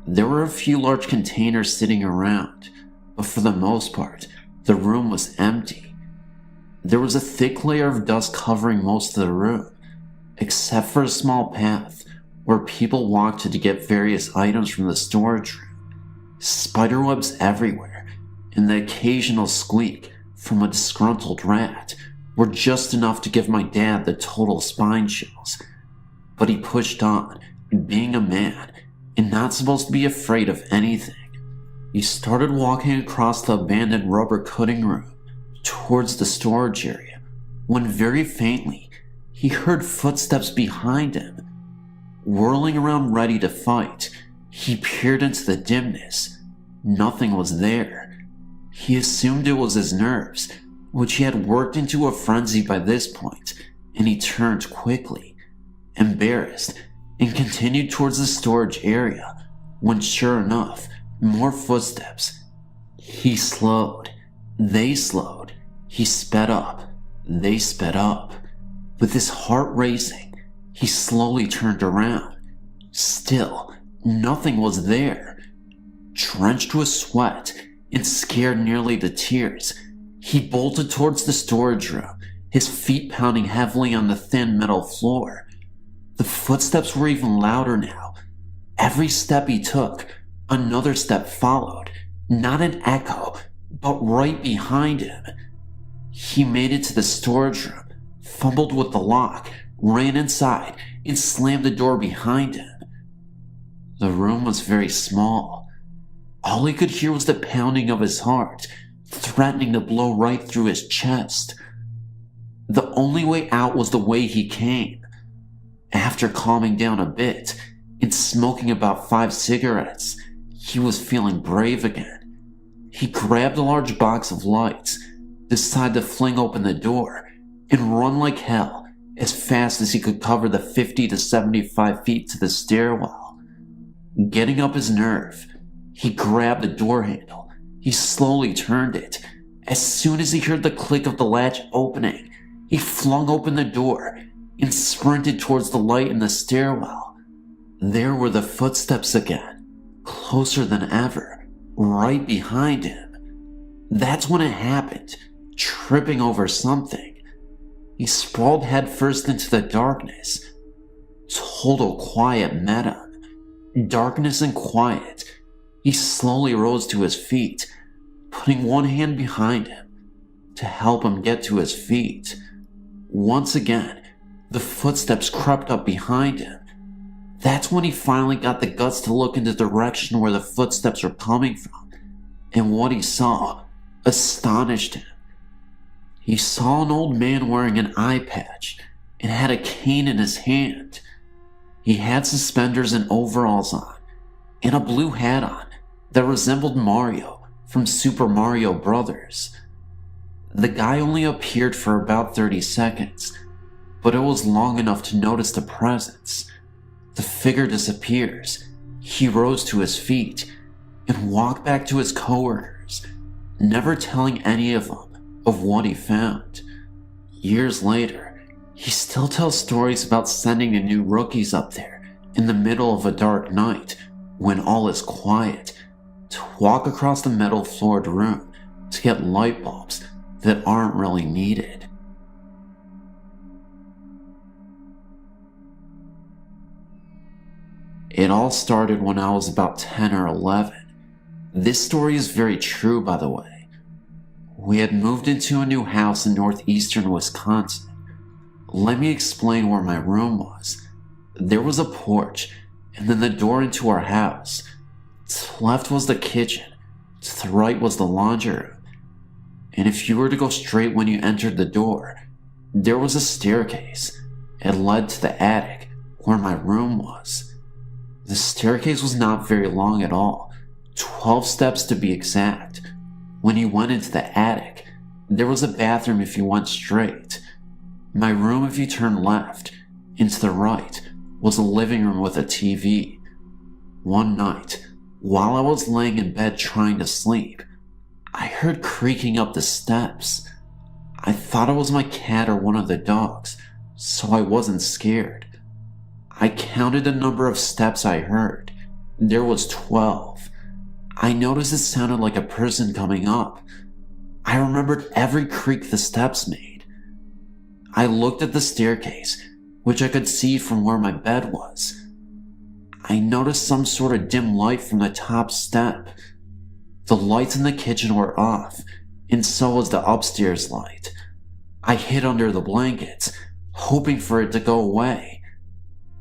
There were a few large containers sitting around, but for the most part, the room was empty. There was a thick layer of dust covering most of the room, except for a small path where people walked to get various items from the storage room. Spiderwebs everywhere, and the occasional squeak from a disgruntled rat were just enough to give my dad the total spine chills. But he pushed on, being a man, and not supposed to be afraid of anything. He started walking across the abandoned rubber cutting room towards the storage area, when very faintly, he heard footsteps behind him. Whirling around ready to fight, he peered into the dimness. Nothing was there. He assumed it was his nerves, which he had worked into a frenzy by this point, and he turned quickly, embarrassed, and continued towards the storage area, when sure enough, more footsteps. He slowed. They slowed. He sped up. They sped up. With his heart racing, he slowly turned around. Still, nothing was there. Drenched with sweat and scared nearly to tears, he bolted towards the storage room, his feet pounding heavily on the thin metal floor. The footsteps were even louder now. Every step he took, another step followed, not an echo, but right behind him. He made it to the storage room, fumbled with the lock, ran inside, and slammed the door behind him. The room was very small. All he could hear was the pounding of his heart, threatening to blow right through his chest. The only way out was the way he came. After calming down a bit and smoking about 5 cigarettes, he was feeling brave again. He grabbed a large box of lights, decided to fling open the door, and run like hell as fast as he could cover the 50 to 75 feet to the stairwell. Getting up his nerve, he grabbed the door handle. He slowly turned it. As soon as he heard the click of the latch opening, he flung open the door and sprinted towards the light in the stairwell. There were the footsteps again, closer than ever, right behind him. That's when it happened, tripping over something. He sprawled headfirst into the darkness. Total quiet met him. Darkness and quiet. He slowly rose to his feet, putting one hand behind him to help him get to his feet. Once again, the footsteps crept up behind him. That's when he finally got the guts to look in the direction where the footsteps were coming from, and what he saw astonished him. He saw an old man wearing an eye patch and had a cane in his hand. He had suspenders and overalls on, and a blue hat on that resembled Mario from Super Mario Bros. The guy only appeared for about 30 seconds, but it was long enough to notice the presence. The figure disappears. He rose to his feet and walked back to his coworkers, never telling any of them of what he found. Years later, he still tells stories about sending the new rookies up there in the middle of a dark night when all is quiet to walk across the metal floored room to get light bulbs that aren't really needed. It all started when I was about 10 or 11. This story is very true, by the way. We had moved into a new house in northeastern Wisconsin. Let me explain where my room was. There was a porch, and then the door into our house. To the left was the kitchen, to the right was the laundry room. And if you were to go straight when you entered the door, there was a staircase. It led to the attic, where my room was. The staircase was not very long at all, 12 steps to be exact. When you went into the attic, there was a bathroom if you went straight. My room if you turned left, and to the right was a living room with a TV. One night, while I was laying in bed trying to sleep, I heard creaking up the steps. I thought it was my cat or one of the dogs, so I wasn't scared. I counted the number of steps I heard. There was 12. I noticed it sounded like a person coming up. I remembered every creak the steps made. I looked at the staircase, which I could see from where my bed was. I noticed some sort of dim light from the top step. The lights in the kitchen were off, and so was the upstairs light. I hid under the blankets, hoping for it to go away.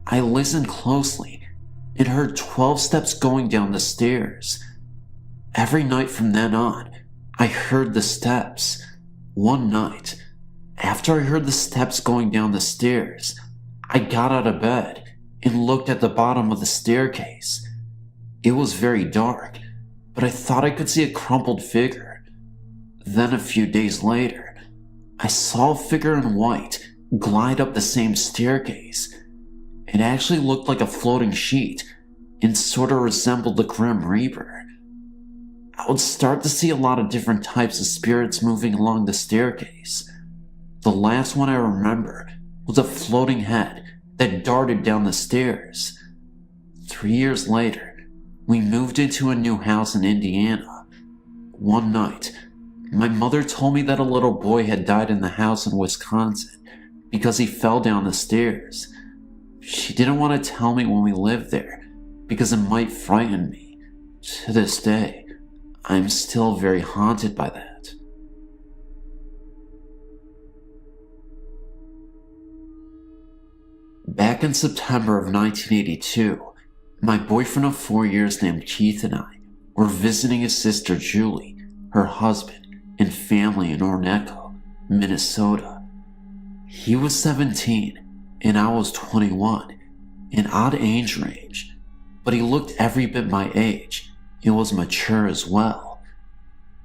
I listened closely and heard 12 steps going down the stairs. Every night from then on, I heard the steps. One night, after I heard the steps going down the stairs, I got out of bed and looked at the bottom of the staircase. It was very dark, but I thought I could see a crumpled figure. Then a few days later, I saw a figure in white glide up the same staircase. It actually looked like a floating sheet and sort of resembled the Grim Reaper. I would start to see a lot of different types of spirits moving along the staircase. The last one I remember was a floating head that darted down the stairs. 3 years later, we moved into a new house in Indiana. One night, my mother told me that a little boy had died in the house in Wisconsin because he fell down the stairs. She didn't want to tell me when we lived there because it might frighten me. To this day, I'm still very haunted by that. Back in September of 1982, my boyfriend of 4 years named Keith and I were visiting his sister Julie, her husband, and family in Orneco, Minnesota. He was 17 and I was 21, an odd age range, but he looked every bit my age and was mature as well.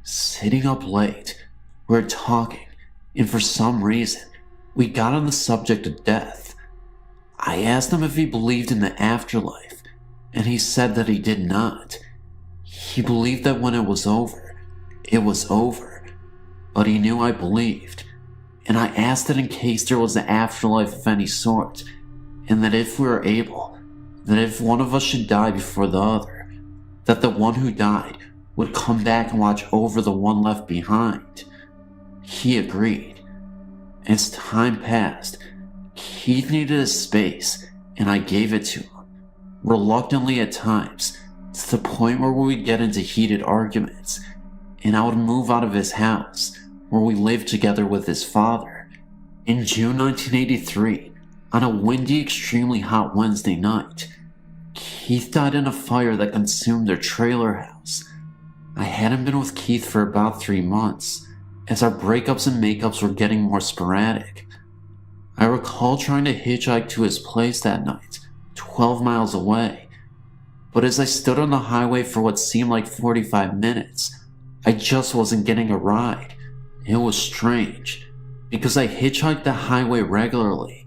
Sitting up late, we were talking, and for some reason, we got on the subject of death. I asked him if he believed in the afterlife, and he said that he did not. He believed that when it was over, but he knew I believed, and I asked that in case there was an afterlife of any sort, and that if we were able, that if one of us should die before the other, that the one who died would come back and watch over the one left behind. He agreed. As time passed, Keith needed a space, and I gave it to him, reluctantly at times, to the point where we would get into heated arguments, and I would move out of his house, where we lived together with his father. In June 1983, on a windy, extremely hot Wednesday night, Keith died in a fire that consumed their trailer house. I hadn't been with Keith for about 3 months, as our breakups and makeups were getting more sporadic. I recall trying to hitchhike to his place that night, 12 miles away, but as I stood on the highway for what seemed like 45 minutes, I just wasn't getting a ride. It was strange, because I hitchhiked the highway regularly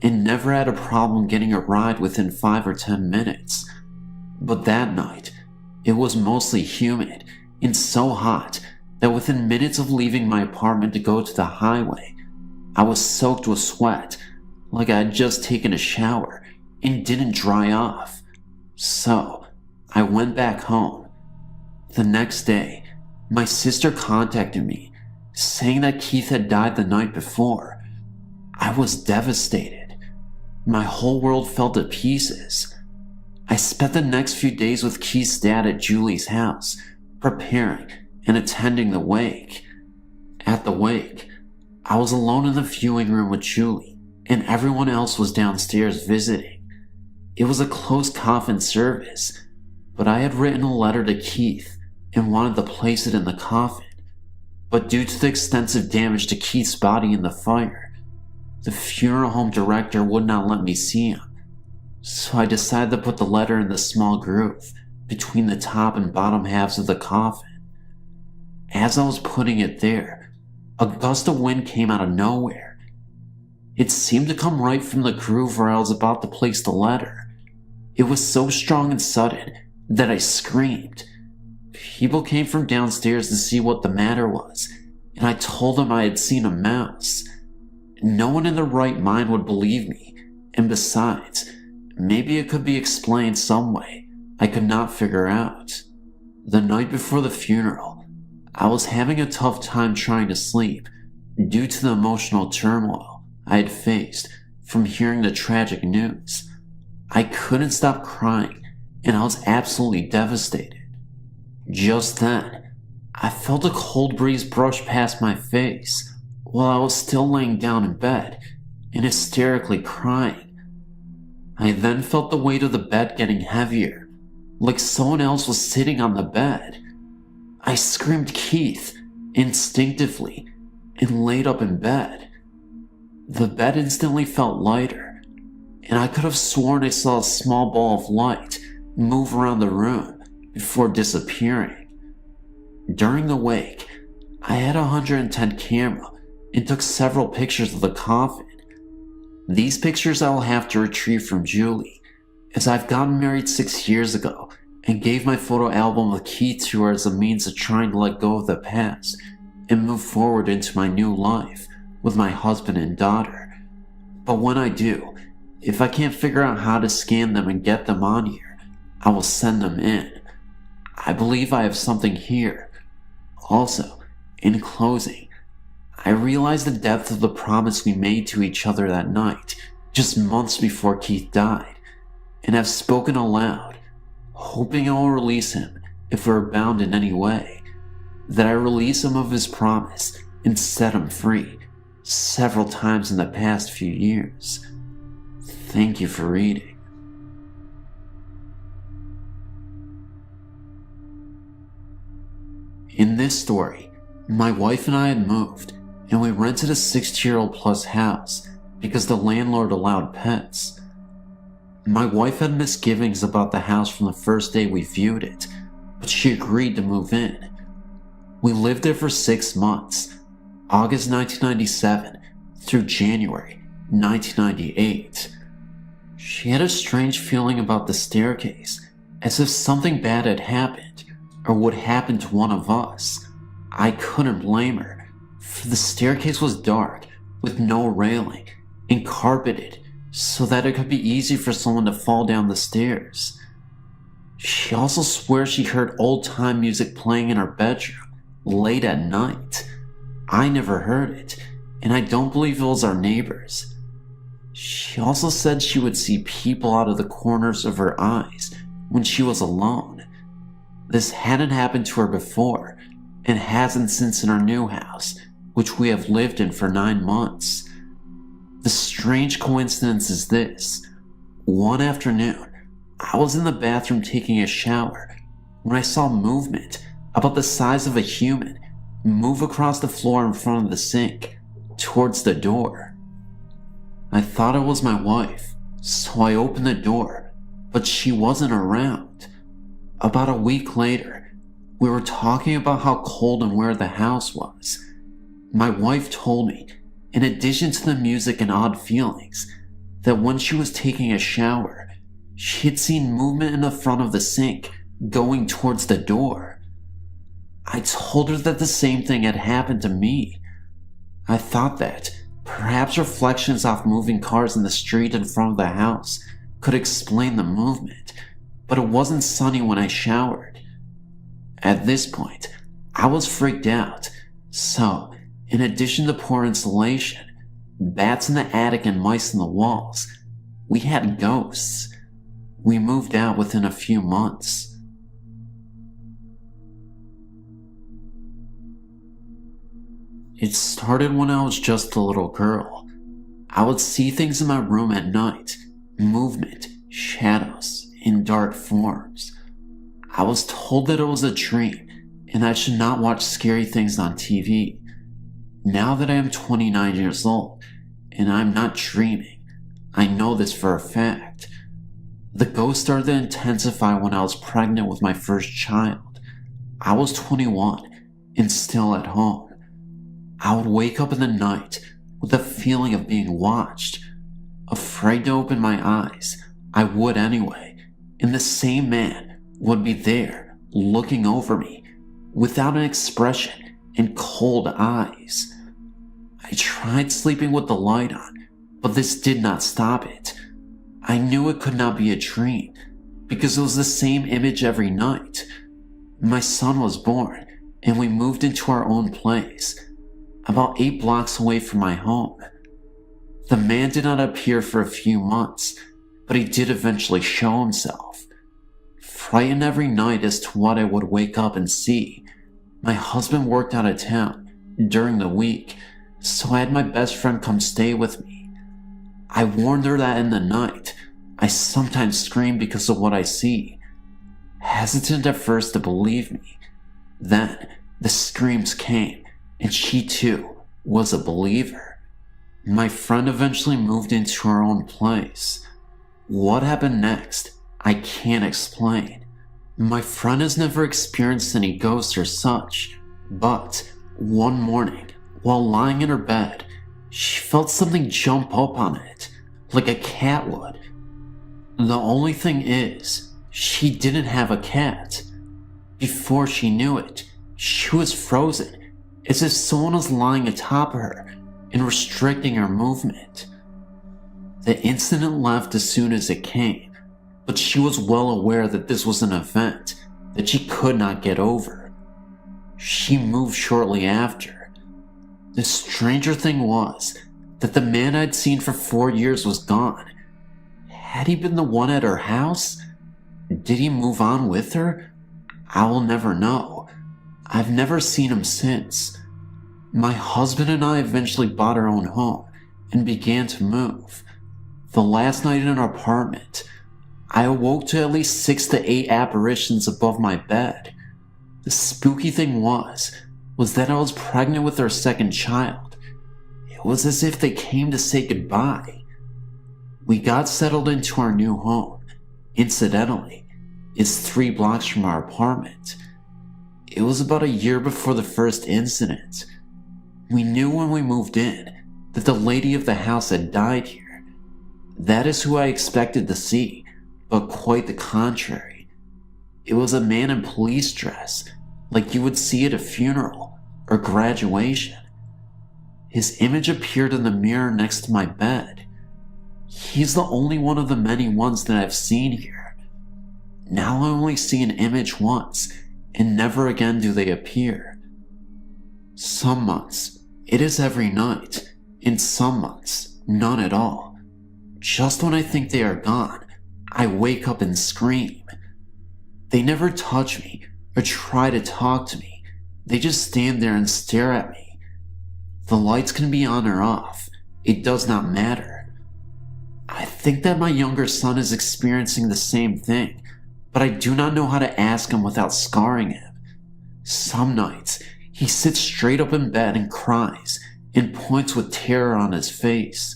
and never had a problem getting a ride within 5 or 10 minutes. But that night, it was mostly humid and so hot that within minutes of leaving my apartment to go to the highway, I was soaked with sweat, like I had just taken a shower and didn't dry off. So, I went back home. The next day, my sister contacted me, saying that Keith had died the night before. I was devastated. My whole world fell to pieces. I spent the next few days with Keith's dad at Julie's house, preparing and attending the wake. At the wake, I was alone in the viewing room with Julie, and everyone else was downstairs visiting. It was a closed coffin service, but I had written a letter to Keith and wanted to place it in the coffin. But due to the extensive damage to Keith's body in the fire, the funeral home director would not let me see him. So I decided to put the letter in the small groove between the top and bottom halves of the coffin. As I was putting it there, a gust of wind came out of nowhere. It seemed to come right from the groove where I was about to place the letter. It was so strong and sudden that I screamed. People came from downstairs to see what the matter was, and I told them I had seen a mouse. No one in their right mind would believe me, and besides, maybe it could be explained some way I could not figure out. The night before the funeral, I was having a tough time trying to sleep due to the emotional turmoil I had faced from hearing the tragic news. I couldn't stop crying, and I was absolutely devastated. Just then, I felt a cold breeze brush past my face. while I was still laying down in bed and hysterically crying. I then felt the weight of the bed getting heavier, like someone else was sitting on the bed. I screamed Keith instinctively and laid up in bed. The bed instantly felt lighter, and I could have sworn I saw a small ball of light move around the room before disappearing. During the wake, I had a 110 camera and took several pictures of the coffin. These pictures I will have to retrieve from Julie, as I've gotten married 6 years ago and gave my photo album a key to her as a means of trying to let go of the past and move forward into my new life with my husband and daughter. But when I do, if I can't figure out how to scan them and get them on here, I will send them in. I believe I have something here. Also, in closing, I realize the depth of the promise we made to each other that night, just months before Keith died, and have spoken aloud, hoping I will release him if we're bound in any way, that I release him of his promise and set him free several times in the past few years. Thank you for reading. In this story, my wife and I had moved, and we rented a 60-year-old plus house because the landlord allowed pets. My wife had misgivings about the house from the first day we viewed it, but she agreed to move in. We lived there for 6 months, August 1997 through January 1998. She had a strange feeling about the staircase, as if something bad had happened or would happen to one of us. I couldn't blame her, for the staircase was dark with no railing and carpeted so that it could be easy for someone to fall down the stairs. She also swears she heard old-time music playing in her bedroom late at night. I never heard it, and I don't believe it was our neighbors. She also said she would see people out of the corners of her eyes when she was alone. This hadn't happened to her before, and hasn't since in our new house, which we have lived in for 9 months. The strange coincidence is this. One afternoon, I was in the bathroom taking a shower when I saw movement about the size of a human move across the floor in front of the sink towards the door. I thought it was my wife, so I opened the door, but she wasn't around. About a week later, we were talking about how cold and where the house was. My wife told me, in addition to the music and odd feelings, that when she was taking a shower, she had seen movement in the front of the sink going towards the door. I told her that the same thing had happened to me. I thought that perhaps reflections off moving cars in the street in front of the house could explain the movement, but it wasn't sunny when I showered. At this point, I was freaked out, so in addition to poor insulation, bats in the attic and mice in the walls, we had ghosts. We moved out within a few months. It started when I was just a little girl. I would see things in my room at night, movement, shadows, and dark forms. I was told that it was a dream and I should not watch scary things on TV. Now that I am 29 years old and I'm not dreaming, I know this for a fact. The ghosts started to intensify when I was pregnant with my first child. I was 21 and still at home. I would wake up in the night with a feeling of being watched. Afraid to open my eyes, I would anyway, and the same man would be there looking over me without an expression and cold eyes. I tried sleeping with the light on, but this did not stop it. I knew it could not be a dream because it was the same image every night. My son was born and we moved into our own place, about 8 blocks away from my home. The man did not appear for a few months, but he did eventually show himself. Frightened every night as to what I would wake up and see, my husband worked out of town during the week, so I had my best friend come stay with me. I warned her that in the night, I sometimes scream because of what I see. Hesitant at first to believe me, then the screams came, and she too was a believer. My friend eventually moved into her own place. What happened next, I can't explain. My friend has never experienced any ghosts or such, but one morning, while lying in her bed, she felt something jump up on it, like a cat would. The only thing is, she didn't have a cat. Before she knew it, she was frozen, as if someone was lying atop of her and restricting her movement. The incident left as soon as it came, but she was well aware that this was an event that she could not get over. She moved shortly after. The stranger thing was that the man I'd seen for 4 years was gone. Had he been the one at her house? Did he move on with her? I will never know. I've never seen him since. My husband and I eventually bought our own home and began to move. The last night in our apartment, I awoke to at least 6 to 8 apparitions above my bed. The spooky thing was that I was pregnant with our second child. It was as if they came to say goodbye. We got settled into our new home. Incidentally, it's 3 blocks from our apartment. It was about a year before the first incident. We knew when we moved in that the lady of the house had died here. That is who I expected to see, but quite the contrary. It was a man in police dress, like you would see at a funeral or graduation. His image appeared in the mirror next to my bed. He's the only one of the many ones that I've seen here. Now I only see an image once, and never again do they appear. Some months, it is every night. In some months, none at all. Just when I think they are gone, I wake up and scream. They never touch me or try to talk to me. They just stand there and stare at me. The lights can be on or off. It does not matter. I think that my younger son is experiencing the same thing, but I do not know how to ask him without scarring him. Some nights, he sits straight up in bed and cries and points with terror on his face.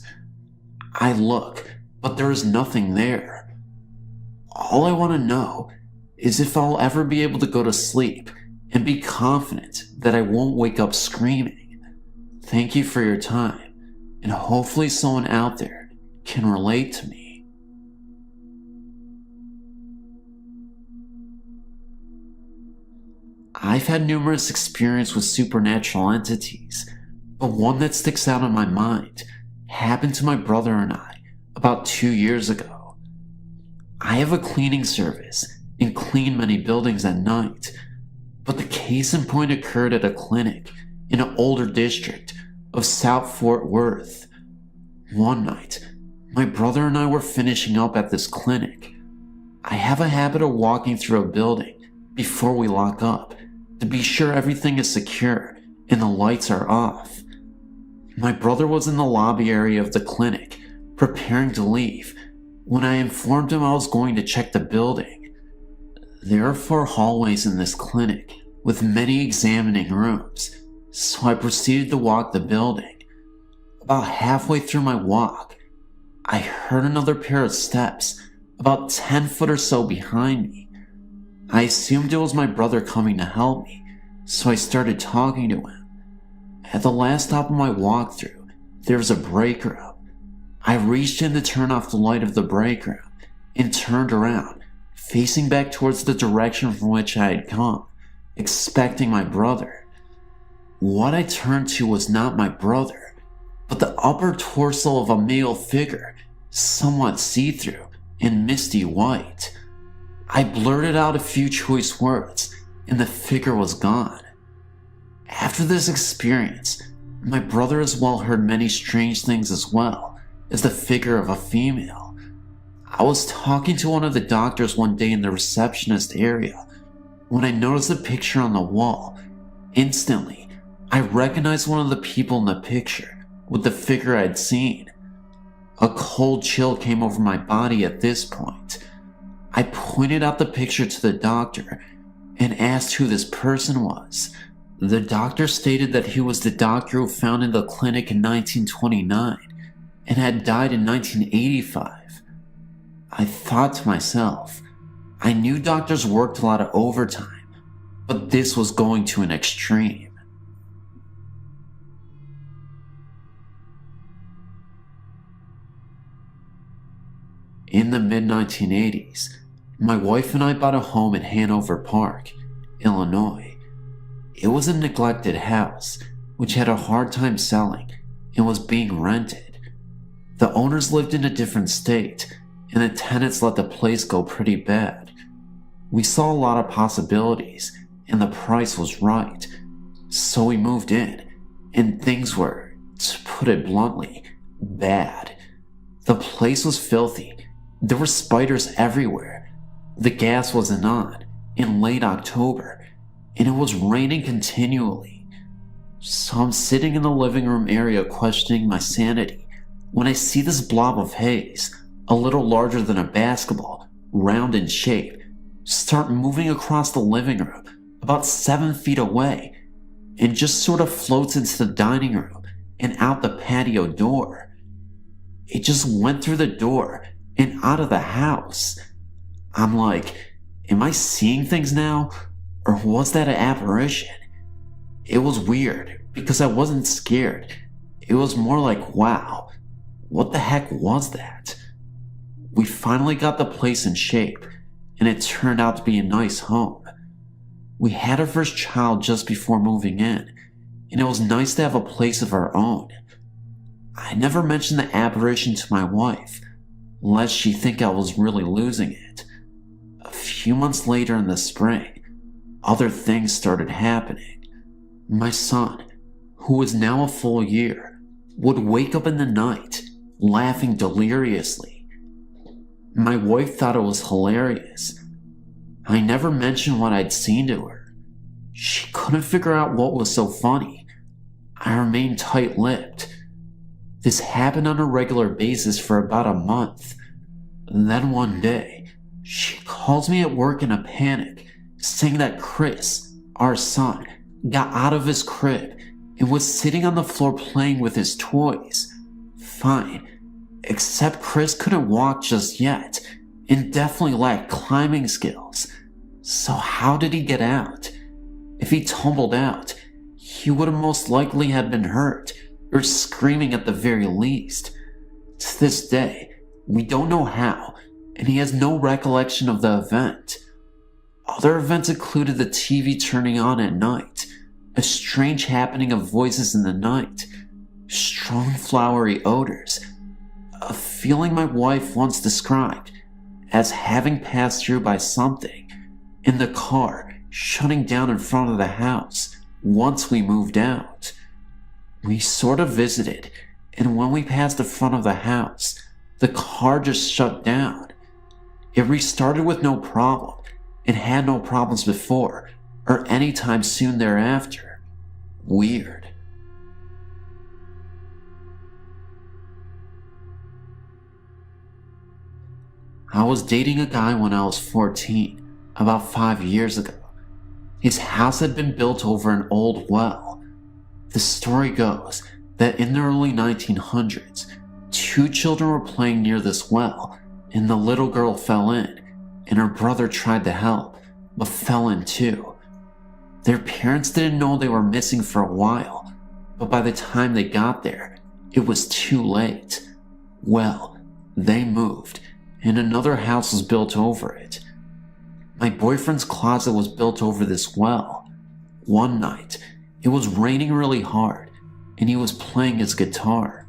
I look, but there is nothing there. All I want to know is if I'll ever be able to go to sleep and be confident that I won't wake up screaming. Thank you for your time, and hopefully someone out there can relate to me. I've had numerous experiences with supernatural entities, but one that sticks out in my mind happened to my brother and I about 2 years ago. I have a cleaning service and clean many buildings at night, but the case in point occurred at a clinic in an older district of South Fort Worth. One night, my brother and I were finishing up at this clinic. I have a habit of walking through a building before we lock up to be sure everything is secure and the lights are off. My brother was in the lobby area of the clinic, preparing to leave, when I informed him I was going to check the building. There are 4 hallways in this clinic, with many examining rooms, so I proceeded to walk the building. About halfway through my walk, I heard another pair of steps, about 10 foot or so behind me. I assumed it was my brother coming to help me, so I started talking to him. At the last stop of my walkthrough, there was a break room. I reached in to turn off the light of the break room and turned around, facing back towards the direction from which I had come, expecting my brother. What I turned to was not my brother, but the upper torso of a male figure, somewhat see-through and misty white. I blurted out a few choice words, and the figure was gone. After this experience, my brother as well heard many strange things as well as the figure of a female. I was talking to one of the doctors one day in the receptionist area when I noticed a picture on the wall. Instantly, I recognized one of the people in the picture with the figure I'd seen. A cold chill came over my body at this point. I pointed out the picture to the doctor and asked who this person was. The doctor stated that he was the doctor who founded the clinic in 1929 and had died in 1985. I thought to myself, I knew doctors worked a lot of overtime, but this was going to an extreme. In the mid-1980s, my wife and I bought a home in Hanover Park, Illinois. It was a neglected house, which had a hard time selling and was being rented. The owners lived in a different state, and the tenants let the place go pretty bad. We saw a lot of possibilities, and the price was right. So we moved in, and things were, to put it bluntly, bad. The place was filthy. There were spiders everywhere. The gas wasn't on in late October, and it was raining continually. So I'm sitting in the living room area questioning my sanity when I see this blob of haze, a little larger than a basketball, round in shape, start moving across the living room about 7 feet away and just sort of floats into the dining room and out the patio door. It just went through the door and out of the house. I'm like, am I seeing things now? Or was that an apparition? It was weird because I wasn't scared. It was more like, wow, what the heck was that? We finally got the place in shape, and it turned out to be a nice home. We had our first child just before moving in, and it was nice to have a place of our own. I never mentioned the apparition to my wife, lest she think I was really losing it. A few months later in the spring, other things started happening. My son, who was now a full year, would wake up in the night, laughing deliriously. My wife thought it was hilarious. I never mentioned what I'd seen to her. She couldn't figure out what was so funny. I remained tight-lipped. This happened on a regular basis for about a month. And then one day, she calls me at work in a panic, saying that Chris, our son, got out of his crib and was sitting on the floor playing with his toys. Fine, except Chris couldn't walk just yet and definitely lacked climbing skills. So how did he get out? If he tumbled out, he would have most likely have been hurt or screaming at the very least. To this day, we don't know how, and he has no recollection of the event. Other events included the TV turning on at night, a strange happening of voices in the night, strong flowery odors, a feeling my wife once described as having passed through by something, and the car shutting down in front of the house once we moved out. We sort of visited, and when we passed the front of the house, the car just shut down. It restarted with no problem, and had no problems before, or any time soon thereafter. Weird. I was dating a guy when I was 14, about 5 years ago. His house had been built over an old well. The story goes that in the early 1900s, 2 children were playing near this well, and the little girl fell in, and her brother tried to help, but fell in too. Their parents didn't know they were missing for a while, but by the time they got there, it was too late. Well, they moved, and another house was built over it. My boyfriend's closet was built over this well. One night, it was raining really hard, and he was playing his guitar.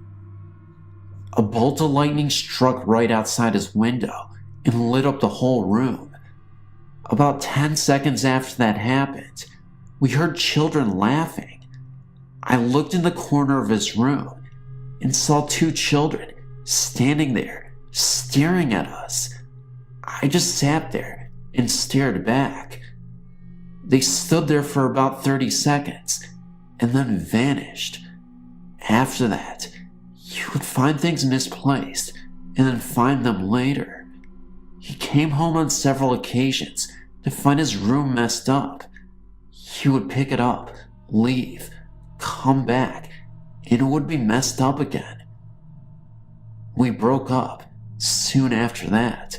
A bolt of lightning struck right outside his window and lit up the whole room. About 10 seconds after that happened, we heard children laughing. I looked in the corner of his room and saw 2 children standing there, staring at us. I just sat there and stared back. They stood there for about 30 seconds, and then vanished. After that, he would find things misplaced and then find them later. He came home on several occasions to find his room messed up. He would pick it up, leave, come back, and it would be messed up again. We broke up soon after that,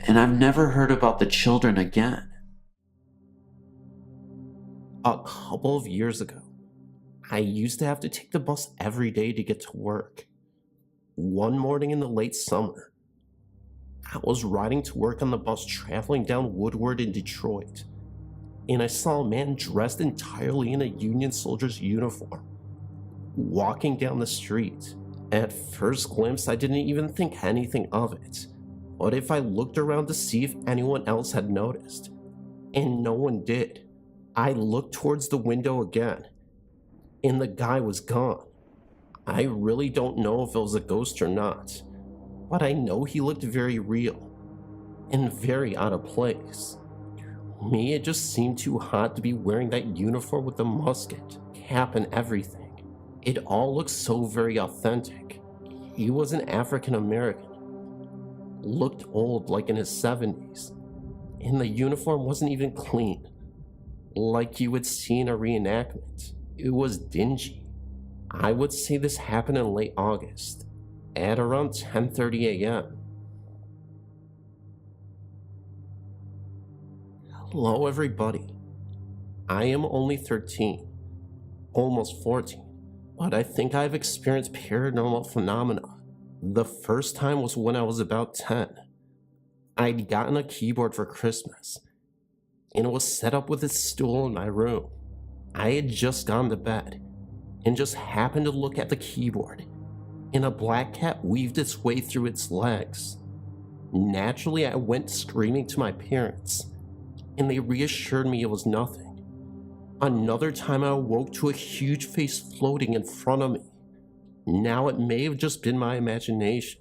and I've never heard about the children again. A couple of years ago, I used to have to take the bus every day to get to work. One morning in the late summer, I was riding to work on the bus traveling down Woodward in Detroit, and I saw a man dressed entirely in a Union soldier's uniform, walking down the street. At first glimpse, I didn't even think anything of it, but if I looked around to see if anyone else had noticed, and no one did, I looked towards the window again, and the guy was gone. I really don't know if it was a ghost or not, but I know he looked very real and very out of place. To me, it just seemed too hot to be wearing that uniform with the musket, cap, and everything. It all looked so very authentic. He was an African American, looked old, like in his 70s, and the uniform wasn't even clean, like you would see in a reenactment. It was dingy. I would say this happened in late August, at around 10:30 a.m. Hello everybody. I am only 13, almost 14, but I think I've experienced paranormal phenomena. The first time was when I was about 10. I'd gotten a keyboard for Christmas, and it was set up with its stool in my room. I had just gone to bed, and just happened to look at the keyboard, and a black cat weaved its way through its legs. Naturally, I went screaming to my parents, and they reassured me it was nothing. Another time I awoke to a huge face floating in front of me. Now it may have just been my imagination,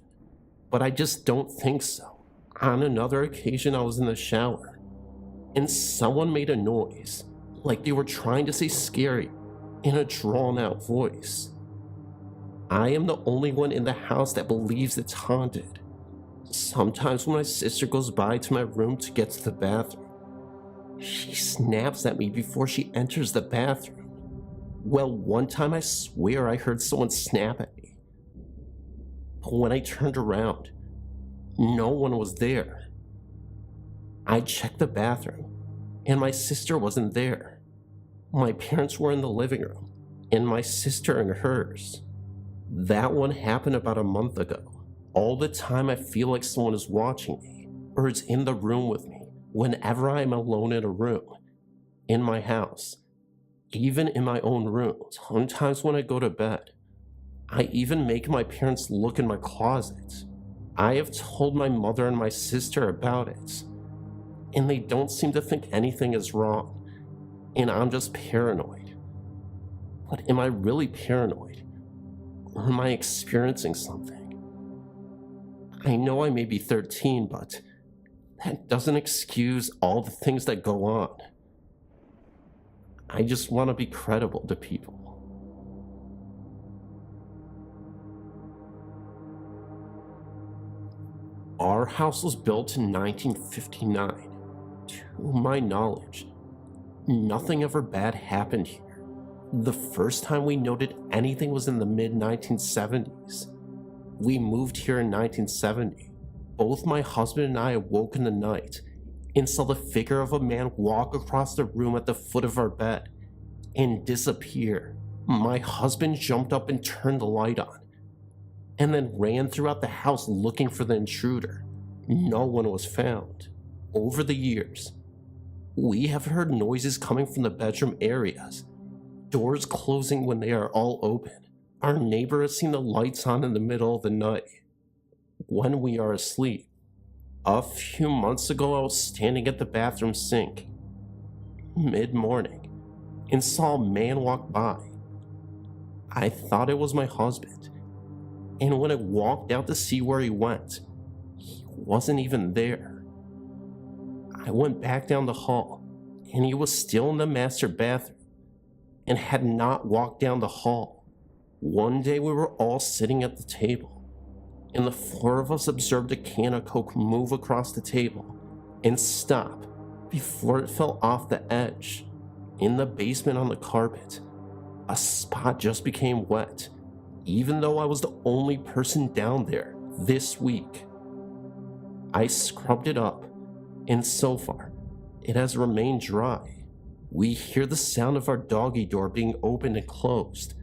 but I just don't think so. On another occasion I was in the shower, and someone made a noise, like they were trying to say scary in a drawn-out voice. I am the only one in the house that believes it's haunted. Sometimes when my sister goes by to my room to get to the bathroom, she snaps at me before she enters the bathroom. Well, one time I swear I heard someone snap at me. But when I turned around, no one was there. I checked the bathroom, and my sister wasn't there. My parents were in the living room, and my sister in hers. That one happened about a month ago. All the time I feel like someone is watching me, or is in the room with me, whenever I am alone in a room, in my house, even in my own room. Sometimes when I go to bed, I even make my parents look in my closet. I have told my mother and my sister about it, and they don't seem to think anything is wrong, and I'm just paranoid. But am I really paranoid? Or am I experiencing something? I know I may be 13, but that doesn't excuse all the things that go on. I just want to be credible to people. Our house was built in 1959. To my knowledge, nothing ever bad happened here. The first time we noted anything was in the mid-1970s. We moved here in 1970. Both my husband and I awoke in the night and saw the figure of a man walk across the room at the foot of our bed and disappear. My husband jumped up and turned the light on, and then ran throughout the house looking for the intruder. No one was found. Over the years, we have heard noises coming from the bedroom areas, doors closing when they are all open. Our neighbor has seen the lights on in the middle of the night when we are asleep. A few months ago, I was standing at the bathroom sink mid-morning and saw a man walk by. I thought it was my husband, and when I walked out to see where he went, he wasn't even there. I went back down the hall, and he was still in the master bathroom, and had not walked down the hall. One day we were all sitting at the table, and the four of us observed a can of Coke move across the table and stop before it fell off the edge. In the basement on the carpet, a spot just became wet, even though I was the only person down there this week. I scrubbed it up, and so far, it has remained dry. We hear the sound of our doggy door being opened and closed.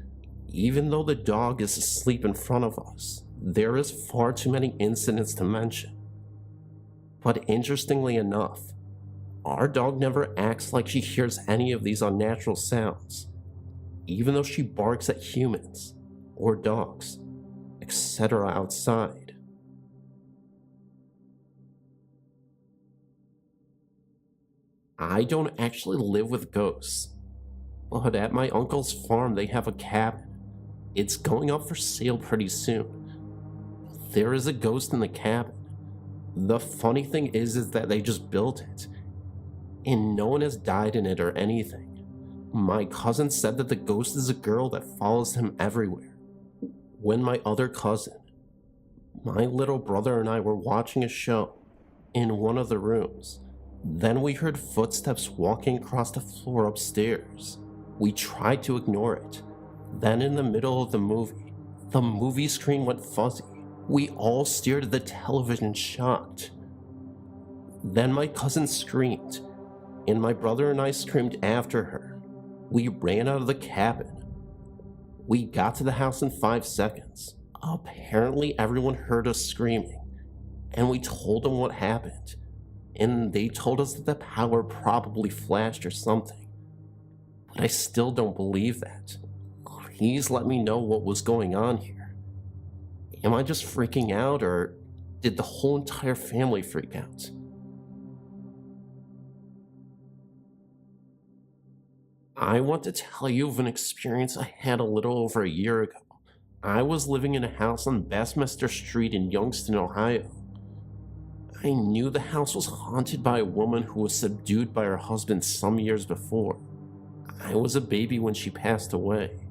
Even though the dog is asleep in front of us, there is far too many incidents to mention. But interestingly enough, our dog never acts like she hears any of these unnatural sounds, even though she barks at humans or dogs, etc. outside. I don't actually live with ghosts, but at my uncle's farm they have a cabin. It's going up for sale pretty soon. There is a ghost in the cabin. The funny thing is that they just built it, and no one has died in it or anything. My cousin said that the ghost is a girl that follows him everywhere. When my other cousin, my little brother, and I were watching a show in one of the rooms, then we heard footsteps walking across the floor upstairs. We tried to ignore it. Then in the middle of the movie screen went fuzzy. We all stared at the television shocked. Then my cousin screamed, and my brother and I screamed after her. We ran out of the cabin. We got to the house in 5 seconds. Apparently everyone heard us screaming, and we told them what happened. And they told us that the power probably flashed or something. But I still don't believe that. Please let me know what was going on here. Am I just freaking out, or did the whole entire family freak out? I want to tell you of an experience I had a little over a year ago. I was living in a house on Bassmaster Street in Youngstown, Ohio. I knew the house was haunted by a woman who was subdued by her husband some years before. I was a baby when she passed away.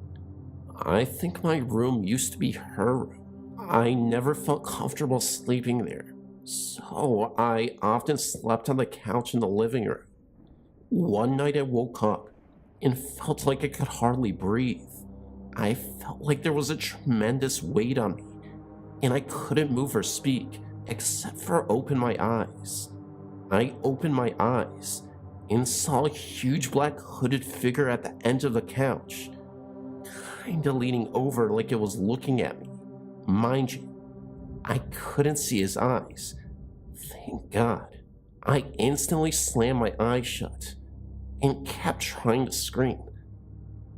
I think my room used to be her room. I never felt comfortable sleeping there, so I often slept on the couch in the living room. One night I woke up and felt like I could hardly breathe. I felt like there was a tremendous weight on me, and I couldn't move or speak except for open my eyes. I opened my eyes and saw a huge black hooded figure at the end of the couch, kinda leaning over like it was looking at me. Mind you, I couldn't see his eyes. Thank God. I instantly slammed my eyes shut and kept trying to scream,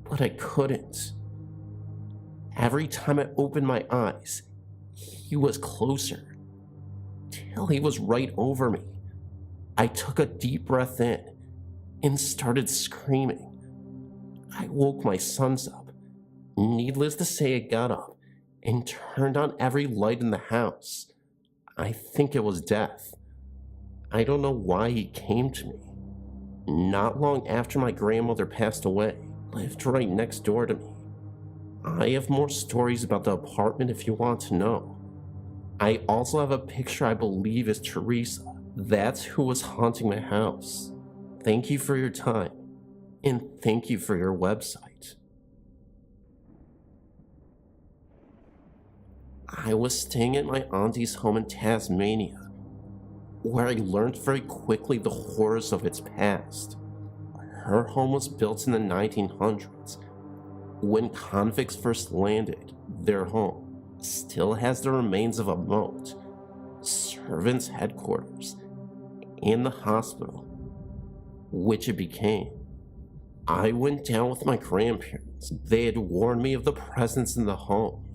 but I couldn't. Every time I opened my eyes, he was closer, till he was right over me. I took a deep breath in and started screaming. I woke my sons up. Needless to say, I got up and turned on every light in the house. I think it was Death. I don't know why he came to me. Not long after my grandmother passed away, lived right next door to me. I have more stories about the apartment if you want to know. I also have a picture I believe is Teresa. That's who was haunting my house. Thank you for your time, and thank you for your website. I was staying at my auntie's home in Tasmania, where I learned very quickly the horrors of its past. Her home was built in the 1900s, when convicts first landed. Their home still has the remains of a moat, servants' headquarters, and the hospital, which it became. I went down with my grandparents. They had warned me of the presence in the home.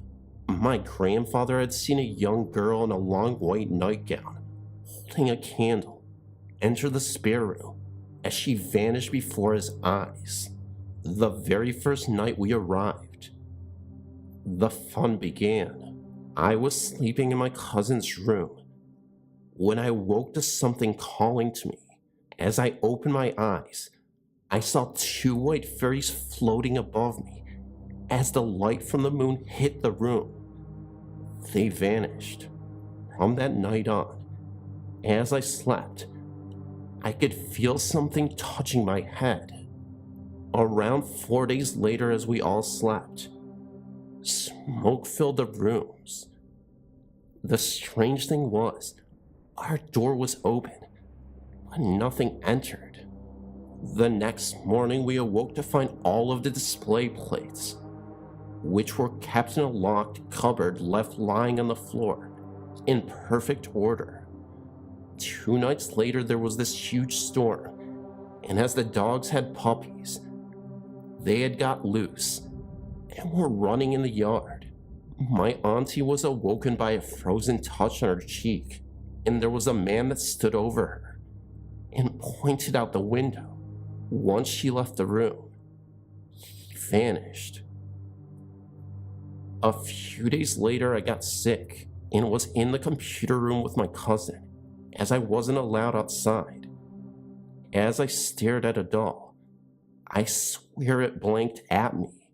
My grandfather had seen a young girl in a long white nightgown, holding a candle, enter the spare room as she vanished before his eyes. The very first night we arrived, the fun began. I was sleeping in my cousin's room when I woke to something calling to me. As I opened my eyes, I saw two white fairies floating above me as the light from the moon hit the room. They vanished. From that night on, as I slept, I could feel something touching my head. Around 4 days later, as we all slept, smoke filled the rooms. The strange thing was, our door was open, but nothing entered. The next morning, we awoke to find all of the display plates, which were kept in a locked cupboard, left lying on the floor in perfect order. 2 nights later, there was this huge storm, and as the dogs had puppies, they had got loose and were running in the yard. My auntie was awoken by a frozen touch on her cheek, and there was a man that stood over her and pointed out the window. Once she left the room, he vanished. A few days later, I got sick and was in the computer room with my cousin, as I wasn't allowed outside. As I stared at a doll, I swear it blinked at me.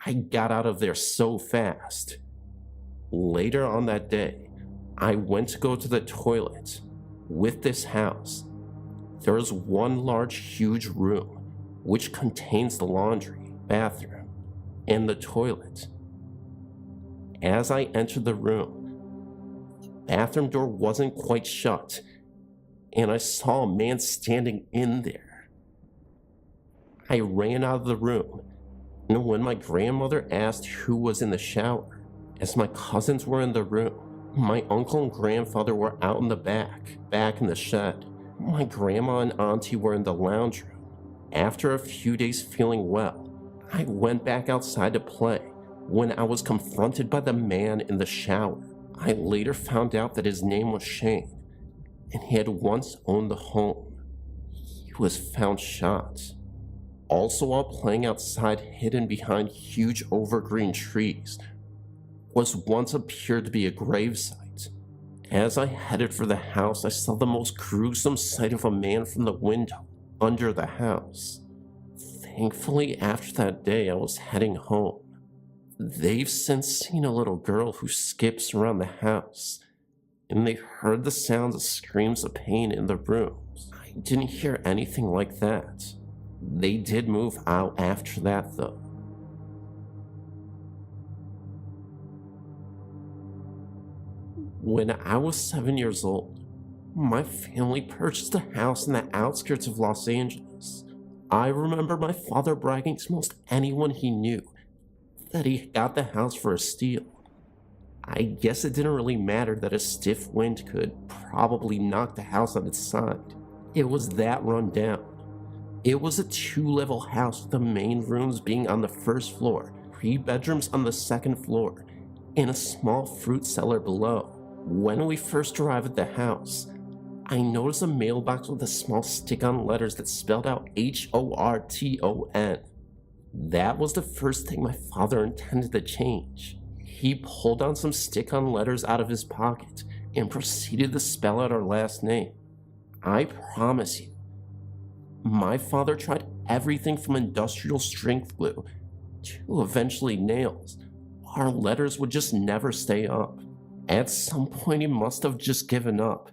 I got out of there so fast. Later on that day, I went to go to the toilet. With this house, there is one large, huge room, which contains the laundry, bathroom, and the toilet. As I entered the room, the bathroom door wasn't quite shut, and I saw a man standing in there. I ran out of the room, and when my grandmother asked who was in the shower, as my cousins were in the room, my uncle and grandfather were out in the back in the shed. My grandma and auntie were in the lounge room. After a few days feeling well, I went back outside to play when I was confronted by the man in the shower. I later found out that his name was Shane, and he had once owned the home. He was found shot. Also, while playing outside hidden behind huge evergreen trees, was once appeared to be a gravesite. As I headed for the house, I saw the most gruesome sight of a man from the window under the house. Thankfully, after that day, I was heading home. They've since seen a little girl who skips around the house, and they heard the sounds of screams of pain in the rooms. I didn't hear anything like that. They did move out after that, though. When I was 7 years old, my family purchased a house in the outskirts of Los Angeles. I remember my father bragging to most anyone he knew that he got the house for a steal. I guess it didn't really matter that a stiff wind could probably knock the house on its side. It was that run down. It was a 2-level house with the main rooms being on the first floor, 3 bedrooms on the second floor, and a small fruit cellar below. When we first arrived at the house, I noticed a mailbox with a small stick-on letters that spelled out HORTON. That was the first thing my father intended to change. He pulled out some stick-on letters out of his pocket and proceeded to spell out our last name. I promise you, my father tried everything from industrial strength glue to eventually nails. Our letters would just never stay up. At some point, he must have just given up,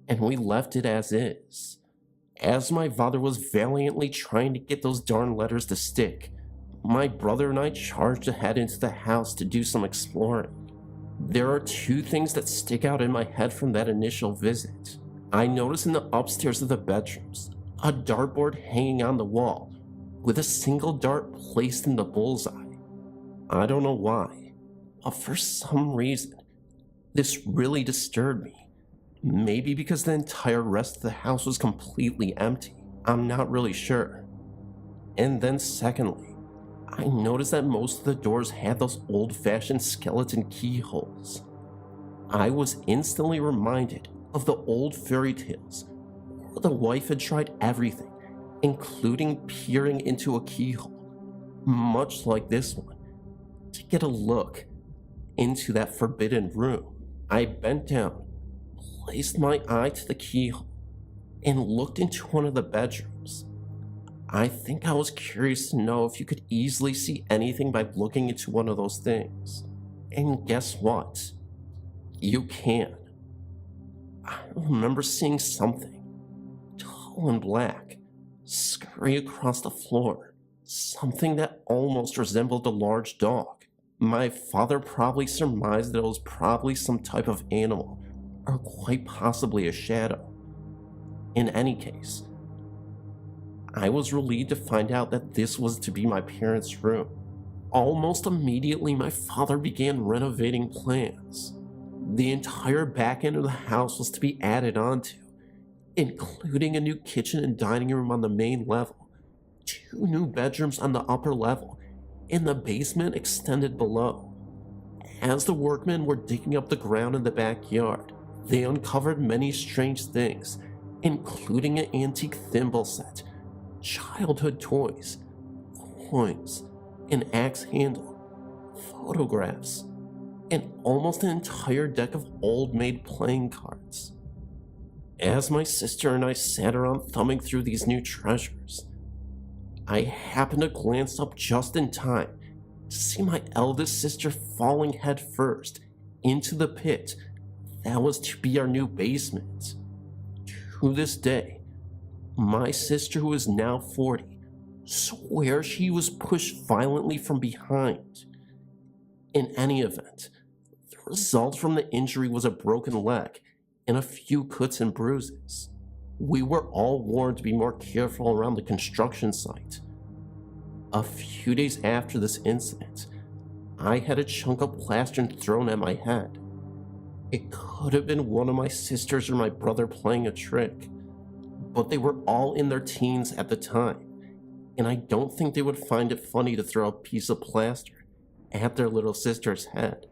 and we left it as is. As my father was valiantly trying to get those darn letters to stick, my brother and I charged ahead into the house to do some exploring. There are 2 things that stick out in my head from that initial visit. I noticed in the upstairs of the bedrooms, a dartboard hanging on the wall, with a single dart placed in the bullseye. I don't know why, but for some reason, this really disturbed me. Maybe because the entire rest of the house was completely empty. I'm not really sure. And then secondly, I noticed that most of the doors had those old-fashioned skeleton keyholes. I was instantly reminded of the old fairy tales where the wife had tried everything, including peering into a keyhole, much like this one, to get a look into that forbidden room. I bent down, placed my eye to the keyhole, and looked into one of the bedrooms. I think I was curious to know if you could easily see anything by looking into one of those things. And guess what? You can. I remember seeing something, tall and black, scurry across the floor, something that almost resembled a large dog. My father probably surmised that it was probably some type of animal, or quite possibly a shadow. In any case, I was relieved to find out that this was to be my parents' room. Almost immediately, my father began renovating plans. The entire back end of the house was to be added onto, including a new kitchen and dining room on the main level, 2 new bedrooms on the upper level, and the basement extended below. As the workmen were digging up the ground in the backyard, they uncovered many strange things, including an antique thimble set, childhood toys, coins, an axe handle, photographs, and almost an entire deck of old-made playing cards. As my sister and I sat around thumbing through these new treasures, I happened to glance up just in time to see my eldest sister falling headfirst into the pit that was to be our new basement. To this day, my sister, who is now 40, swears she was pushed violently from behind. In any event, the result from the injury was a broken leg and a few cuts and bruises. We were all warned to be more careful around the construction site. A few days after this incident, I had a chunk of plaster thrown at my head. It could have been one of my sisters or my brother playing a trick, but they were all in their teens at the time, and I don't think they would find it funny to throw a piece of plaster at their little sister's head.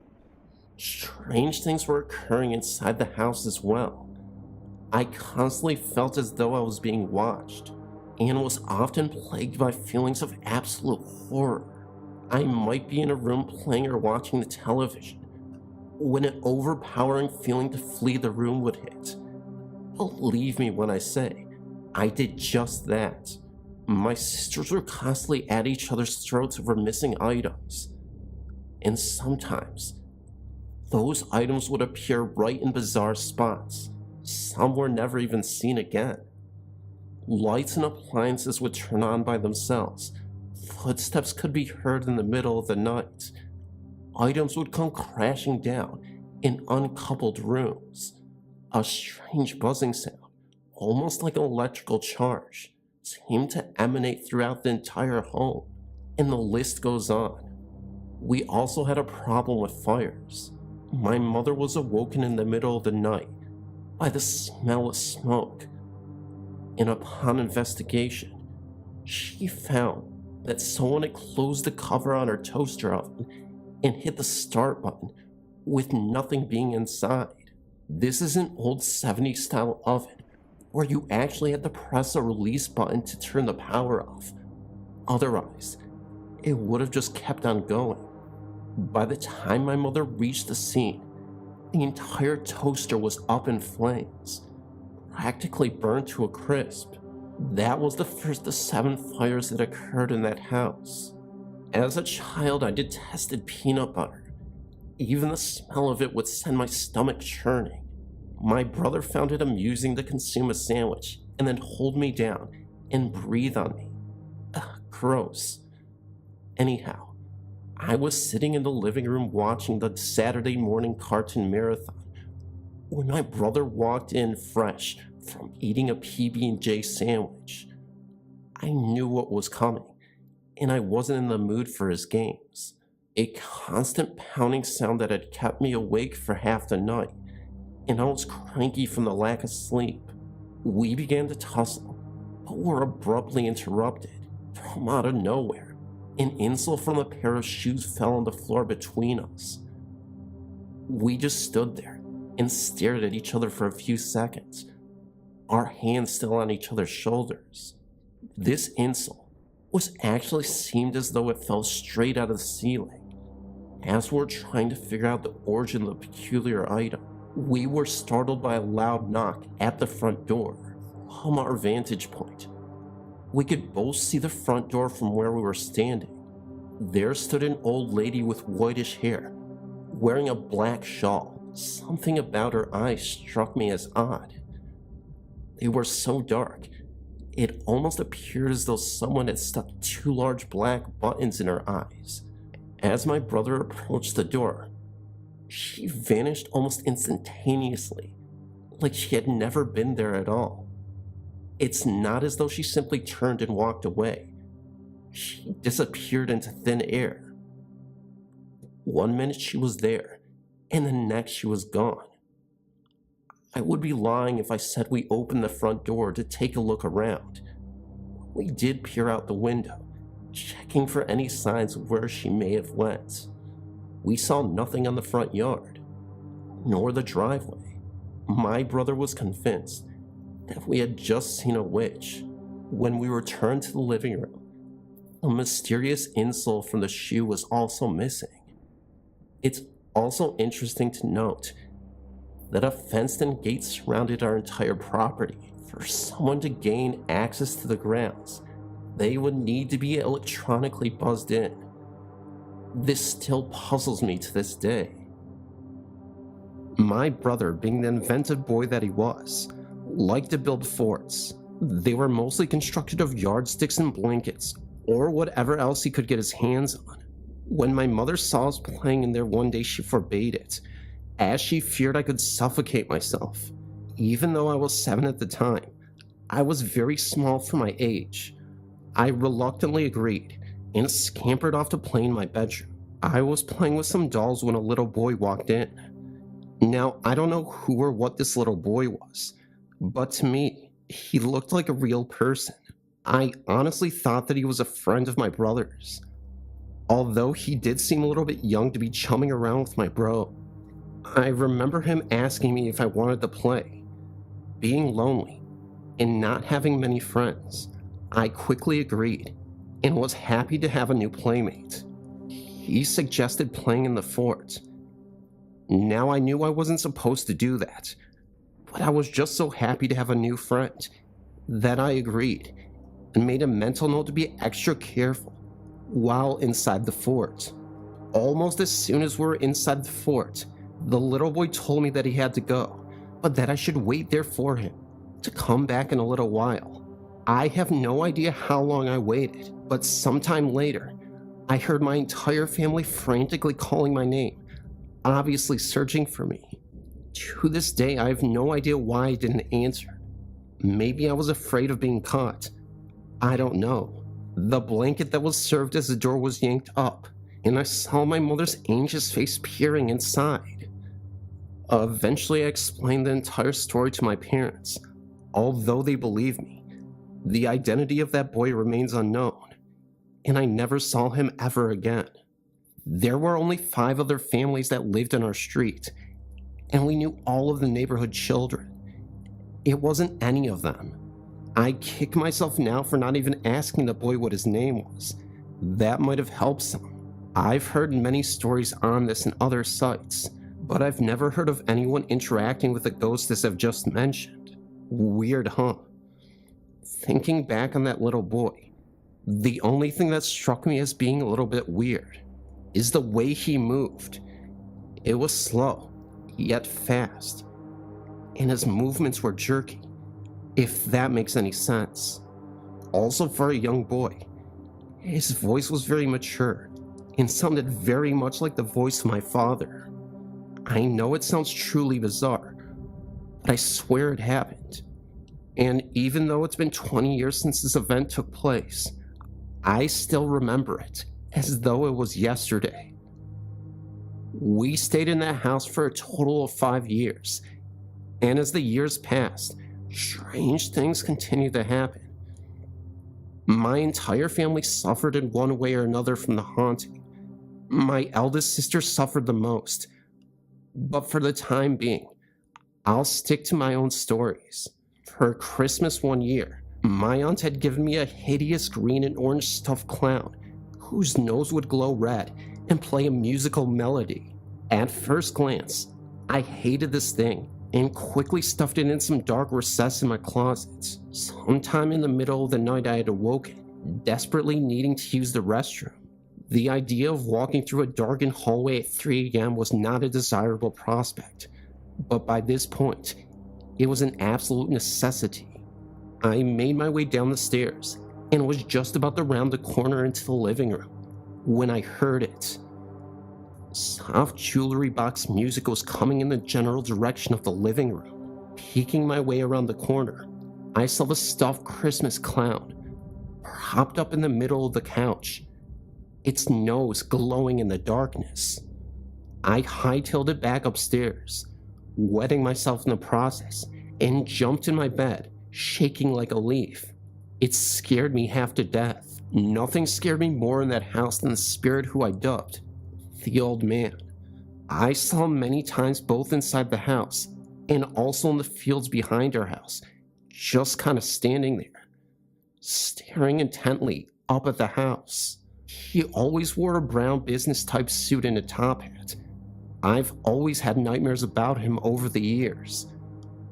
Strange things were occurring inside the house as well. I constantly felt as though I was being watched, and was often plagued by feelings of absolute horror. I might be in a room playing or watching the television, when an overpowering feeling to flee the room would hit. Believe me when I say, I did just that. My sisters were constantly at each other's throats over missing items, and sometimes those items would appear right in bizarre spots. Some were never even seen again. Lights and appliances would turn on by themselves. Footsteps could be heard in the middle of the night. Items would come crashing down in uncoupled rooms. A strange buzzing sound, almost like an electrical charge, seemed to emanate throughout the entire home, and the list goes on. We also had a problem with fires. My mother was awoken in the middle of the night by the smell of smoke, and upon investigation, she found that someone had closed the cover on her toaster oven and hit the start button with nothing being inside. This is an old 70s style oven where you actually had to press a release button to turn the power off. Otherwise, it would have just kept on going. By the time my mother reached the scene, the entire toaster was up in flames, practically burned to a crisp. That was the first of 7 fires that occurred in that house. As a child, I detested peanut butter. Even the smell of it would send my stomach churning. My brother found it amusing to consume a sandwich and then hold me down and breathe on me. Ugh, gross. Anyhow, I was sitting in the living room watching the Saturday morning cartoon marathon when my brother walked in fresh from eating a PB&J sandwich. I knew what was coming, and I wasn't in the mood for his games. A constant pounding sound that had kept me awake for half the night, and I was cranky from the lack of sleep. We began to tussle, but were abruptly interrupted. From out of nowhere, an insole from a pair of shoes fell on the floor between us. We just stood there and stared at each other for a few seconds, our hands still on each other's shoulders. This insole actually seemed as though it fell straight out of the ceiling. As we were trying to figure out the origin of the peculiar item, we were startled by a loud knock at the front door. From our vantage point, We could both see the front door from where we were standing. There stood an old lady with whitish hair, wearing a black shawl. Something about her eyes struck me as odd. They were so dark, it almost appeared as though someone had stuck 2 large black buttons in her eyes. As my brother approached the door, she vanished almost instantaneously, like she had never been there at all. It's not as though she simply turned and walked away. She disappeared into thin air. 1 minute she was there, and the next she was gone. I would be lying if I said we opened the front door to take a look around. We did peer out the window, checking for any signs of where she may have went. We saw nothing on the front yard, nor the driveway. My brother was convinced that we had just seen a witch. When we returned to the living room, a mysterious insole from the shoe was also missing. It's also interesting to note that a fenced-in gate surrounded our entire property. For someone to gain access to the grounds, they would need to be electronically buzzed in. This still puzzles me to this day. My brother, being the inventive boy that he was, liked to build forts. They were mostly constructed of yardsticks and blankets, or whatever else he could get his hands on. When my mother saw us playing in there one day, she forbade it, as she feared I could suffocate myself. Even though I was 7 at the time, I was very small for my age. I reluctantly agreed and scampered off to play in my bedroom. I was playing with some dolls when a little boy walked in. Now, I don't know who or what this little boy was, but to me, he looked like a real person. I honestly thought that he was a friend of my brother's, although he did seem a little bit young to be chumming around with my bro. I remember him asking me if I wanted to play. Being lonely and not having many friends, I quickly agreed and was happy to have a new playmate. He suggested playing in the fort. Now I knew I wasn't supposed to do that, but I was just so happy to have a new friend that I agreed and made a mental note to be extra careful while inside the fort. Almost as soon as we were inside the fort, the little boy told me that he had to go, but that I should wait there for him to come back in a little while. I have no idea how long I waited, but sometime later, I heard my entire family frantically calling my name, obviously searching for me. To this day, I have no idea why I didn't answer. Maybe I was afraid of being caught. I don't know. The blanket that was served as the door was yanked up, and I saw my mother's anxious face peering inside. Eventually, I explained the entire story to my parents. Although they believed me, the identity of that boy remains unknown, and I never saw him ever again. There were only 5 other families that lived in our street, and we knew all of the neighborhood children. It wasn't any of them. I kick myself now for not even asking the boy what his name was. That might have helped some. I've heard many stories on this and other sites, but I've never heard of anyone interacting with a ghost as I've just mentioned. Weird, huh? Thinking back on that little boy, the only thing that struck me as being a little bit weird is the way he moved. It was slow, yet fast, and his movements were jerky, if that makes any sense. Also, for a young boy, his voice was very mature and sounded very much like the voice of my father. I know it sounds truly bizarre, but I swear it happened. And even though it's been 20 years since this event took place, I still remember it as though it was yesterday. We stayed in that house for a total of 5 years, and as the years passed, strange things continued to happen. My entire family suffered in one way or another from the haunting. My eldest sister suffered the most, but for the time being, I'll stick to my own stories. For Christmas one year, my aunt had given me a hideous green and orange stuffed clown whose nose would glow red and play a musical melody. At first glance, I hated this thing and quickly stuffed it in some dark recess in my closet. Sometime in the middle of the night, I had awoken, desperately needing to use the restroom. The idea of walking through a darkened hallway at 3 a.m. was not a desirable prospect, but by this point, it was an absolute necessity. I made my way down the stairs and was just about to round the corner into the living room when I heard it. Soft jewelry box music was coming in the general direction of the living room. Peeking my way around the corner, I saw the stuffed Christmas clown propped up in the middle of the couch, its nose glowing in the darkness. I hightailed it back upstairs, wetting myself in the process, and jumped in my bed, shaking like a leaf. It scared me half to death. Nothing scared me more in that house than the spirit who I dubbed the old man. I saw him many times both inside the house and also in the fields behind our house, just kind of standing there, staring intently up at the house. He always wore a brown business type suit and a top hat. I've always had nightmares about him over the years.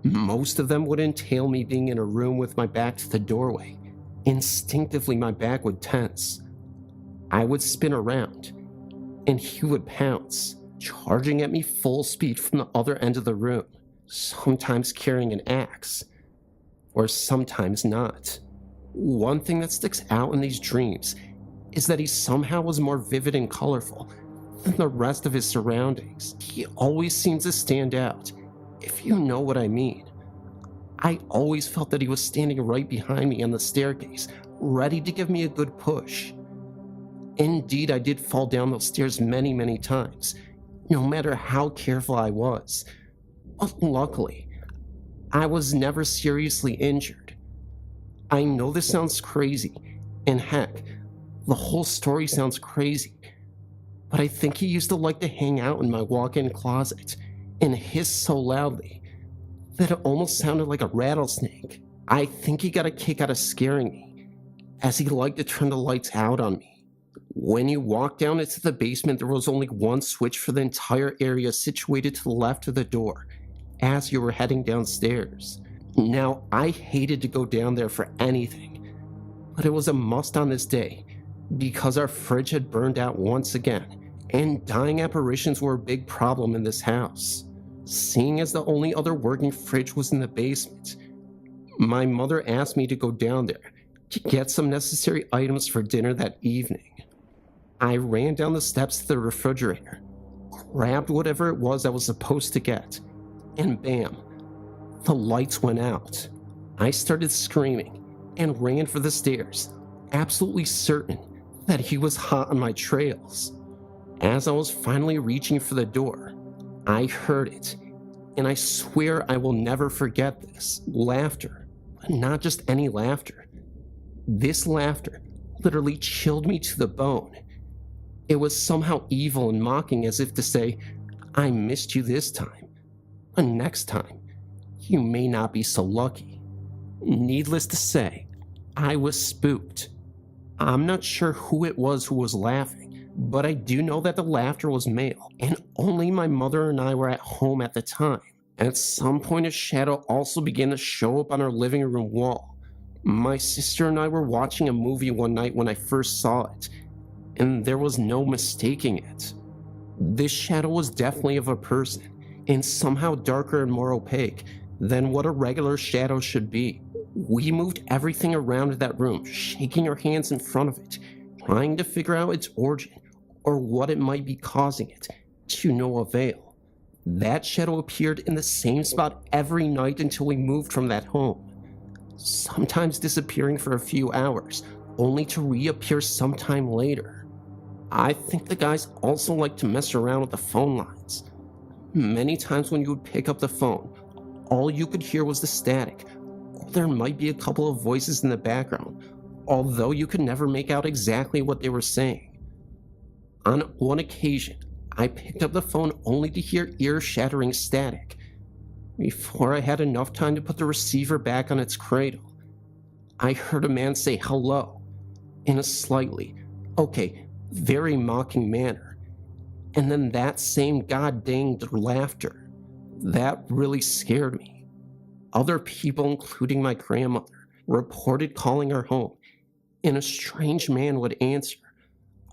Most of them would entail me being in a room with my back to the doorway. Instinctively, my back would tense. I would spin around, and he would pounce, charging at me full speed from the other end of the room, sometimes carrying an axe, or sometimes not. One thing that sticks out in these dreams is that he somehow was more vivid and colorful than the rest of his surroundings. He always seems to stand out, if you know what I mean. I always felt that he was standing right behind me on the staircase, ready to give me a good push. Indeed, I did fall down those stairs many times, no matter how careful I was. But luckily, I was never seriously injured. I know this sounds crazy, and heck, the whole story sounds crazy, but I think he used to like to hang out in my walk-in closet and hiss so loudly that it almost sounded like a rattlesnake. I think he got a kick out of scaring me, as he liked to turn the lights out on me. When you walked down into the basement, there was only one switch for the entire area situated to the left of the door as you were heading downstairs. Now, I hated to go down there for anything, but it was a must on this day because our fridge had burned out once again, and dying apparitions were a big problem in this house. Seeing as the only other working fridge was in the basement, my mother asked me to go down there to get some necessary items for dinner that evening. I ran down the steps to the refrigerator, grabbed whatever it was I was supposed to get, and bam, the lights went out. I started screaming and ran for the stairs, absolutely certain that he was hot on my trails. As I was finally reaching for the door, I heard it, and I swear I will never forget this. Laughter, but not just any laughter. This laughter literally chilled me to the bone. It was somehow evil and mocking, as if to say, I missed you this time, but next time, you may not be so lucky. Needless to say, I was spooked. I'm not sure who it was who was laughing, but I do know that the laughter was male, and only my mother and I were at home at the time. At some point, a shadow also began to show up on our living room wall. My sister and I were watching a movie one night when I first saw it, and there was no mistaking it. This shadow was definitely of a person, and somehow darker and more opaque than what a regular shadow should be. We moved everything around that room, shaking our hands in front of it, trying to figure out its origin or what it might be causing it, to no avail. That shadow appeared in the same spot every night until we moved from that home, sometimes disappearing for a few hours, only to reappear sometime later. I think the guys also like to mess around with the phone lines. Many times when you would pick up the phone, all you could hear was the static, or there might be a couple of voices in the background, although you could never make out exactly what they were saying. On one occasion, I picked up the phone only to hear ear-shattering static. Before I had enough time to put the receiver back on its cradle, I heard a man say hello in a slightly, very mocking manner, and then that same god-danged laughter. That really scared me. Other people, including my grandmother, reported calling our home, and a strange man would answer.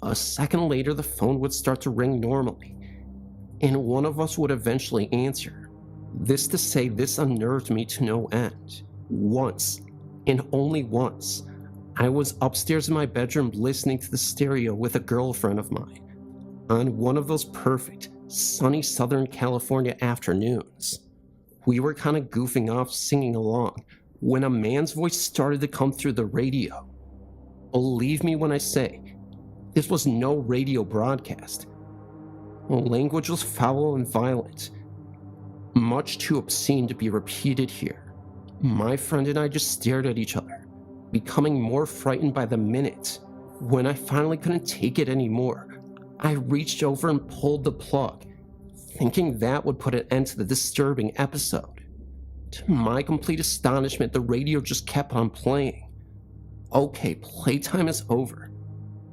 A second later, the phone would start to ring normally, and one of us would eventually answer. This to say, this unnerved me to no end. Once, and only once, I was upstairs in my bedroom listening to the stereo with a girlfriend of mine on one of those perfect, sunny Southern California afternoons. We were kind of goofing off, singing along, when a man's voice started to come through the radio. Believe me when I say, this was no radio broadcast. Language was foul and violent, much too obscene to be repeated here. My friend and I just stared at each other, becoming more frightened by the minute. When I finally couldn't take it anymore, I reached over and pulled the plug, thinking that would put an end to the disturbing episode. To my complete astonishment, the radio just kept on playing. Okay, playtime is over.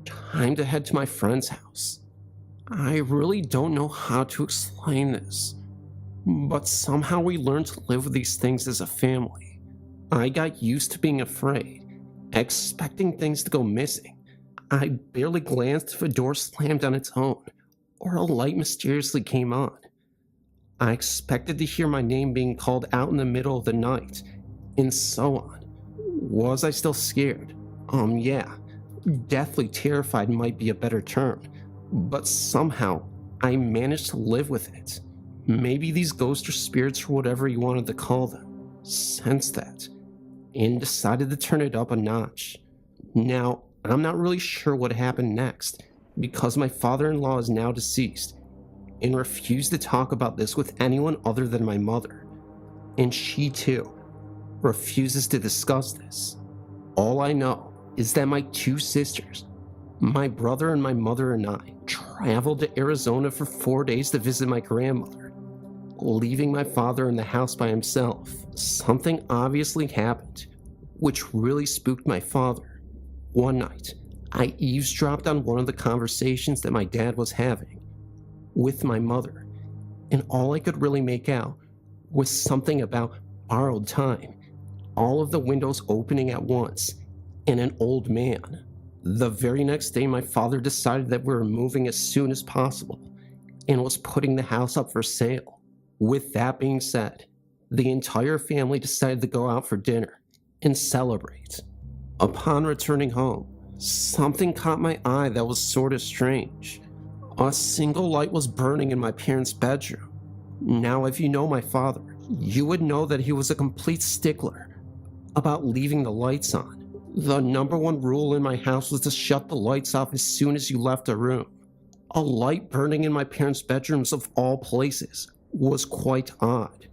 Time to head to my friend's house. I really don't know how to explain this, but somehow we learned to live with these things as a family. I got used to being afraid, expecting things to go missing. I barely glanced if a door slammed on its own, or a light mysteriously came on. I expected to hear my name being called out in the middle of the night, and so on. Was I still scared? Yeah. Deathly terrified might be a better term, but somehow I managed to live with it. Maybe these ghosts or spirits, or whatever you wanted to call them, sensed that, and decided to turn it up a notch. Now, I'm not really sure what happened next, because my father-in-law is now deceased, and refused to talk about this with anyone other than my mother. And she, too, refuses to discuss this. All I know is that my two sisters, my brother and my mother and I, traveled to Arizona for 4 days to visit my grandmother, leaving my father in the house by himself. Something obviously happened, which really spooked my father. One night, I eavesdropped on one of the conversations that my dad was having with my mother, and all I could really make out was something about borrowed time, all of the windows opening at once, and an old man. The very next day, my father decided that we were moving as soon as possible and was putting the house up for sale. With that being said, the entire family decided to go out for dinner and celebrate. Upon returning home, something caught my eye that was sort of strange. A single light was burning in my parents' bedroom. Now, if you know my father, you would know that he was a complete stickler about leaving the lights on. The number one rule in my house was to shut the lights off as soon as you left a room. A light burning in my parents' bedrooms, of all places, was quite odd.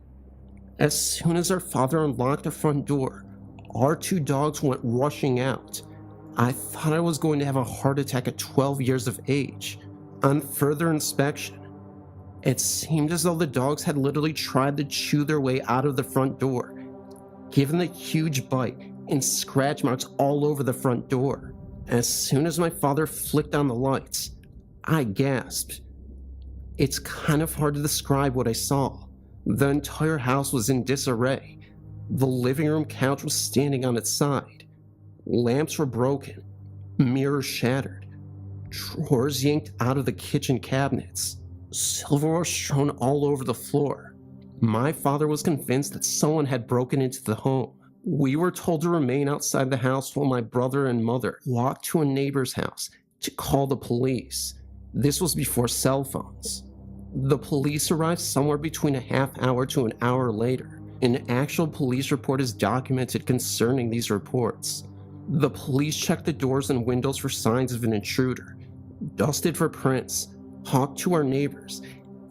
As soon as our father unlocked the front door, our two dogs went rushing out. I thought I was going to have a heart attack at 12 years of age. On further inspection, it seemed as though the dogs had literally tried to chew their way out of the front door, given the huge bite and scratch marks all over the front door. As soon as my father flicked on the lights, I gasped. It's kind of hard to describe what I saw. The entire house was in disarray. The living room couch was standing on its side. Lamps were broken, mirrors shattered, drawers yanked out of the kitchen cabinets, silverware strewn all over the floor. My father was convinced that someone had broken into the home. We were told to remain outside the house while my brother and mother walked to a neighbor's house to call the police. This was before cell phones. The police arrived somewhere between a half hour to an hour later. An actual police report is documented concerning these reports. The police checked the doors and windows for signs of an intruder, dusted for prints, talked to our neighbors,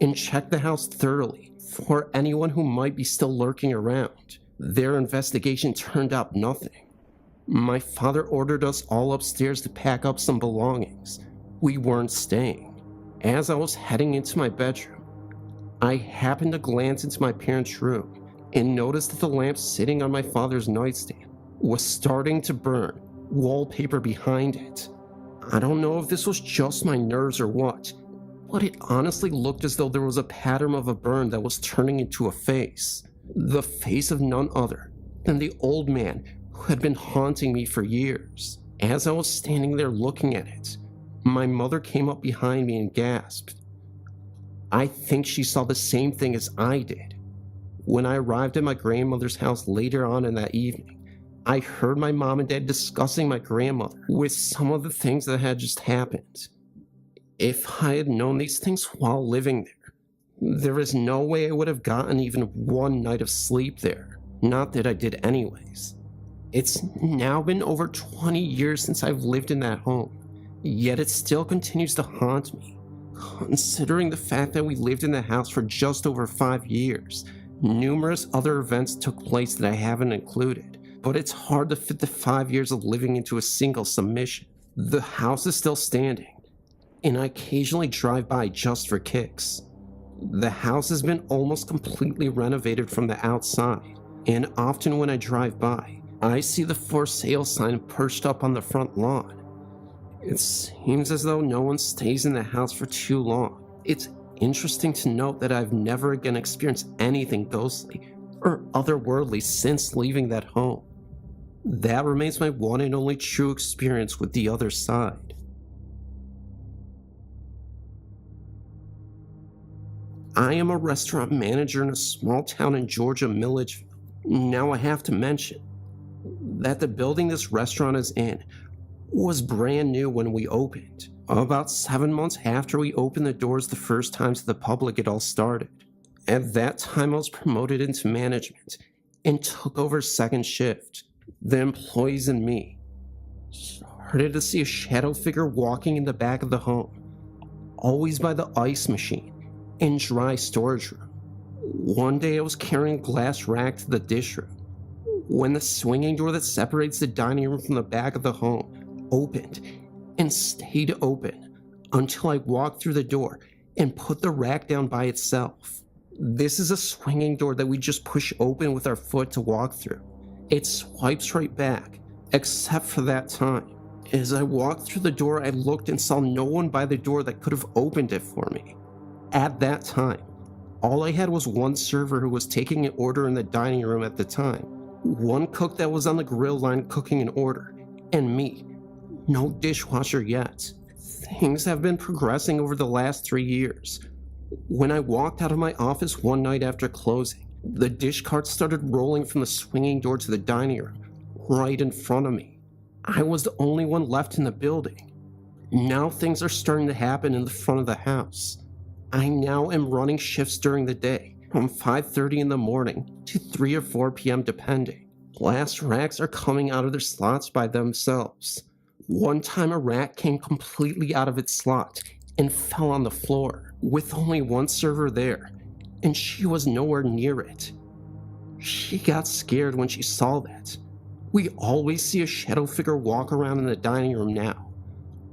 and checked the house thoroughly for anyone who might be still lurking around. Their investigation turned up nothing. My father ordered us all upstairs to pack up some belongings. We weren't staying. As I was heading into my bedroom, I happened to glance into my parents' room and noticed that the lamp sitting on my father's nightstand was starting to burn, wallpaper behind it. I don't know if this was just my nerves or what, but it honestly looked as though there was a pattern of a burn that was turning into a face. The face of none other than the old man who had been haunting me for years. As I was standing there looking at it, my mother came up behind me and gasped. I think she saw the same thing as I did. When I arrived at my grandmother's house later on in that evening, I heard my mom and dad discussing my grandmother with some of the things that had just happened. If I had known these things while living there is no way I would have gotten even one night of sleep there. Not that I did anyways. It's now been over 20 years since I've lived in that home, yet it still continues to haunt me. Considering the fact that we lived in the house for just over 5 years, numerous other events took place that I haven't included, but it's hard to fit the 5 years of living into a single submission. The house is still standing, and I occasionally drive by just for kicks. The house has been almost completely renovated from the outside, and often when I drive by, I see the for sale sign perched up on the front lawn. It seems as though no one stays in the house for too long. It's interesting to note that I've never again experienced anything ghostly or otherworldly since leaving that home. That remains my one and only true experience with the other side. I am a restaurant manager in a small town in Georgia, Milledgeville. Now I have to mention that the building this restaurant is in was brand new when we opened. About 7 months after we opened the doors the first time to the public, it all started. At that time, I was promoted into management and took over second shift. The employees and me started to see a shadow figure walking in the back of the home, always by the ice machine and dry storage room. One day I was carrying a glass rack to the dish room when the swinging door that separates the dining room from the back of the home opened and stayed open until I walked through the door and put the rack down by itself. This is a swinging door that we just push open with our foot to walk through. It swipes right back, except for that time. As I walked through the door, I looked and saw no one by the door that could have opened it for me. At that time, all I had was one server who was taking an order in the dining room at the time, one cook that was on the grill line cooking an order, and me. No dishwasher yet. Things have been progressing over the last 3 years. When I walked out of my office one night after closing, the dish cart started rolling from the swinging door to the dining room, right in front of me. I was the only one left in the building. Now things are starting to happen in the front of the house. I now am running shifts during the day, from 5:30 in the morning to 3 or 4 p.m. depending. Glass racks are coming out of their slots by themselves. One time a rack came completely out of its slot and fell on the floor, with only one server there, and she was nowhere near it. She got scared when she saw that. We always see a shadow figure walk around in the dining room now,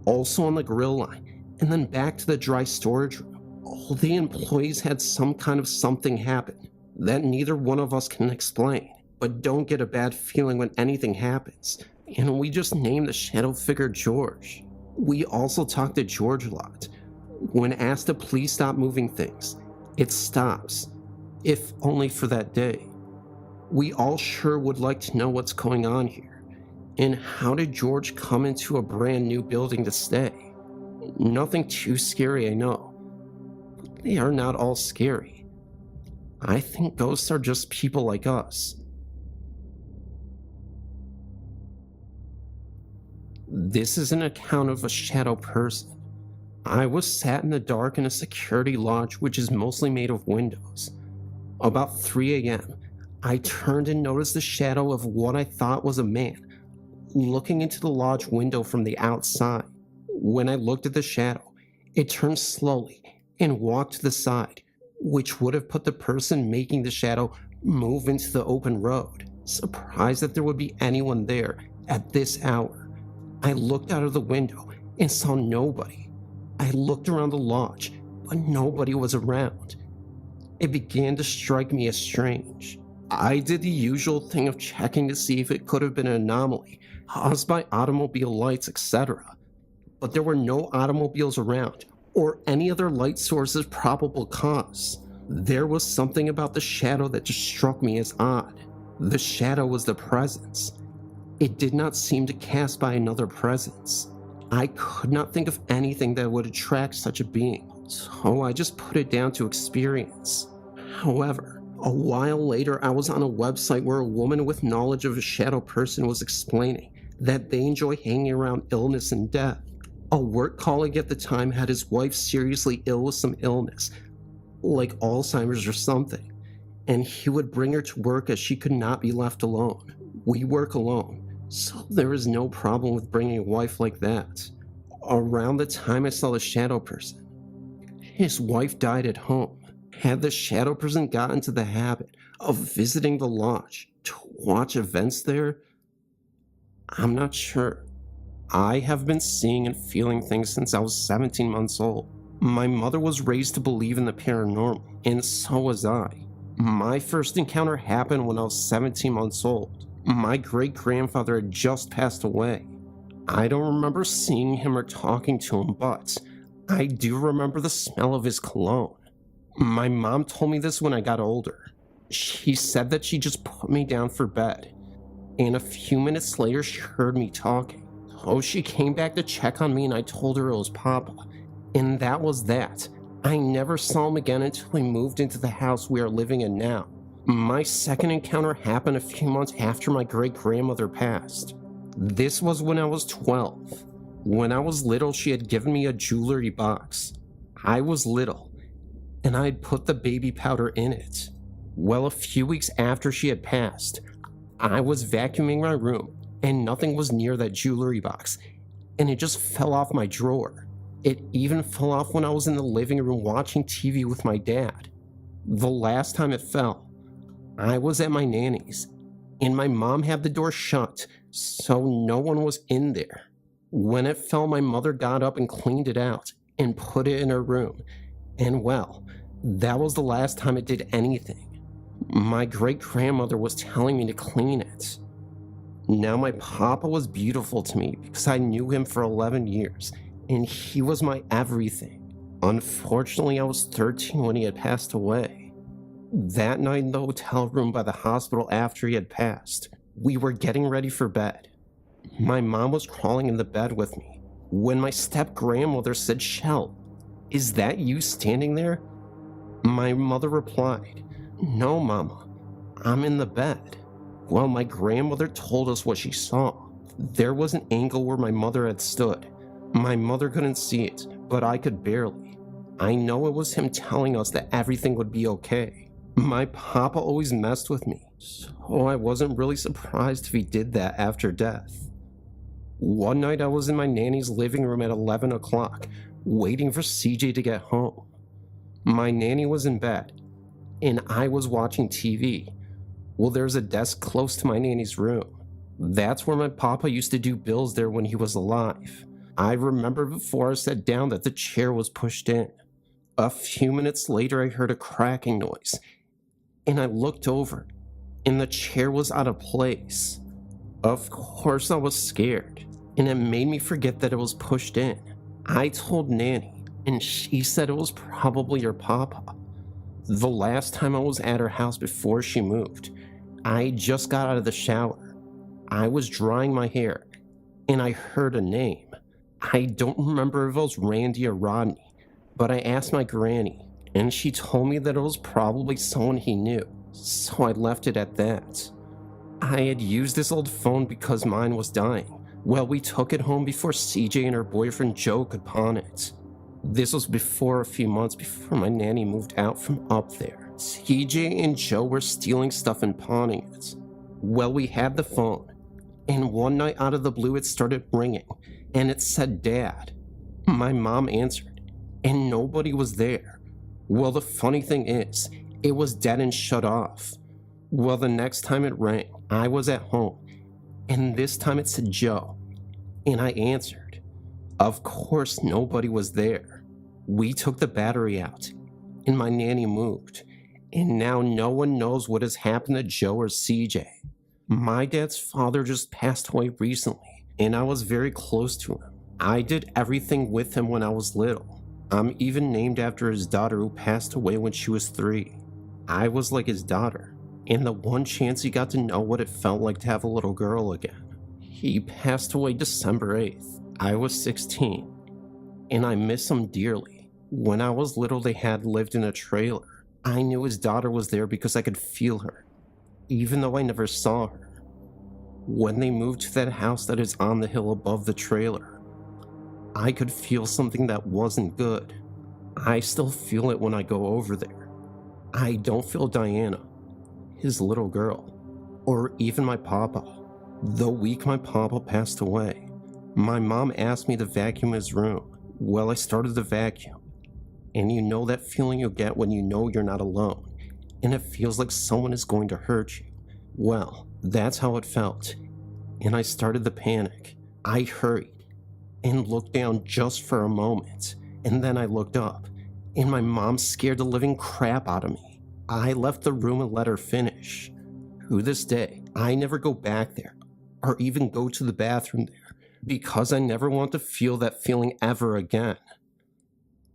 also on the grill line, and then back to the dry storage room. All the employees had some kind of something happen that neither one of us can explain, but don't get a bad feeling when anything happens, and we just name the shadow figure George. We also talk to George a lot. When asked to please stop moving things, it stops, if only for that day. We all sure would like to know what's going on here, and how did George come into a brand new building to stay? Nothing too scary, I know, but they are not all scary. I think ghosts are just people like us. This is an account of a shadow person. I was sat in the dark in a security lodge which is mostly made of windows. About 3 a.m., I turned and noticed the shadow of what I thought was a man looking into the lodge window from the outside. When I looked at the shadow, it turned slowly and walked to the side, which would have put the person making the shadow move into the open road. Surprised that there would be anyone there at this hour, I looked out of the window and saw nobody. I looked around the lodge, but nobody was around. It began to strike me as strange. I did the usual thing of checking to see if it could have been an anomaly caused by automobile lights, etc. But there were no automobiles around or any other light source's probable cause. There was something about the shadow that just struck me as odd. The shadow was the presence. It did not seem to cast by another presence. I could not think of anything that would attract such a being, so I just put it down to experience. However, a while later I was on a website where a woman with knowledge of a shadow person was explaining that they enjoy hanging around illness and death. A work colleague at the time had his wife seriously ill with some illness, like Alzheimer's or something, and he would bring her to work as she could not be left alone. We work alone, so there is no problem with bringing a wife like that. Around the time I saw the shadow person, his wife died at home. Had the shadow person got into the habit of visiting the lodge to watch events there? I'm not sure. I have been seeing and feeling things since I was 17 months old. My mother was raised to believe in the paranormal, and so was I. My first encounter happened when I was 17 months old. My great-grandfather had just passed away. I don't remember seeing him or talking to him, but I do remember the smell of his cologne. My mom told me this when I got older. She said that she just put me down for bed, and a few minutes later she heard me talking. So she came back to check on me and I told her it was Papa. And that was that. I never saw him again until we moved into the house we are living in now. My second encounter happened a few months after my great-grandmother passed. This was when I was 12. When I was little, she had given me a jewelry box. I was little, and I had put the baby powder in it. Well, a few weeks after she had passed, I was vacuuming my room, and nothing was near that jewelry box, and it just fell off my drawer. It even fell off when I was in the living room watching TV with my dad. The last time it fell, I was at my nanny's, and my mom had the door shut, so no one was in there. When it fell, my mother got up and cleaned it out and put it in her room, and well, that was the last time it did anything. My great-grandmother was telling me to clean it. Now my papa was beautiful to me because I knew him for 11 years, and he was my everything. Unfortunately, I was 13 when he had passed away. That night in the hotel room by the hospital after he had passed, we were getting ready for bed. My mom was crawling in the bed with me when my step-grandmother said, "Shell, is that you standing there?" My mother replied, "No, Mama, I'm in the bed." Well, my grandmother told us what she saw. There was an angle where my mother had stood. My mother couldn't see it, but I could barely. I know it was him telling us that everything would be okay. My papa always messed with me, so I wasn't really surprised if he did that after death. One night I was in my nanny's living room at 11 o'clock, waiting for CJ to get home. My nanny was in bed, and I was watching TV. Well, there's a desk close to my nanny's room. That's where my papa used to do bills there when he was alive. I remember before I sat down that the chair was pushed in. A few minutes later, I heard a cracking noise, and I looked over, and the chair was out of place. Of course, I was scared, and it made me forget that it was pushed in. I told Nanny, and she said it was probably your papa. The last time I was at her house before she moved, I just got out of the shower. I was drying my hair, and I heard a name. I don't remember if it was Randy or Rodney, but I asked my granny, and she told me that it was probably someone he knew, so I left it at that. I had used this old phone because mine was dying. Well, we took it home before CJ and her boyfriend Joe could pawn it. This was before a few months before my nanny moved out from up there. CJ and Joe were stealing stuff and pawning it. Well, we had the phone, and one night out of the blue it started ringing, and it said Dad. My mom answered, and nobody was there. Well, the funny thing is, it was dead and shut off. Well, the next time it rang, I was at home, and this time it said Joe, and I answered. Of course, nobody was there. We took the battery out, and my nanny moved, and now no one knows what has happened to Joe or CJ. My dad's father just passed away recently, and I was very close to him. I did everything with him when I was little. I'm even named after his daughter who passed away when she was 3. I was like his daughter, and the one chance he got to know what it felt like to have a little girl again. He passed away December 8th. I was 16, and I miss him dearly. When I was little, they had lived in a trailer. I knew his daughter was there because I could feel her, even though I never saw her. When they moved to that house that is on the hill above the trailer, I could feel something that wasn't good. I still feel it when I go over there. I don't feel Diana, his little girl, or even my papa. The week my papa passed away, my mom asked me to vacuum his room. Well, I started the vacuum, and you know that feeling you get when you know you're not alone, and it feels like someone is going to hurt you. Well, that's how it felt, and I started the panic. I hurried and looked down just for a moment, and then I looked up, and my mom scared the living crap out of me. I left the room and let her finish. To this day, I never go back there, or even go to the bathroom there, because I never want to feel that feeling ever again.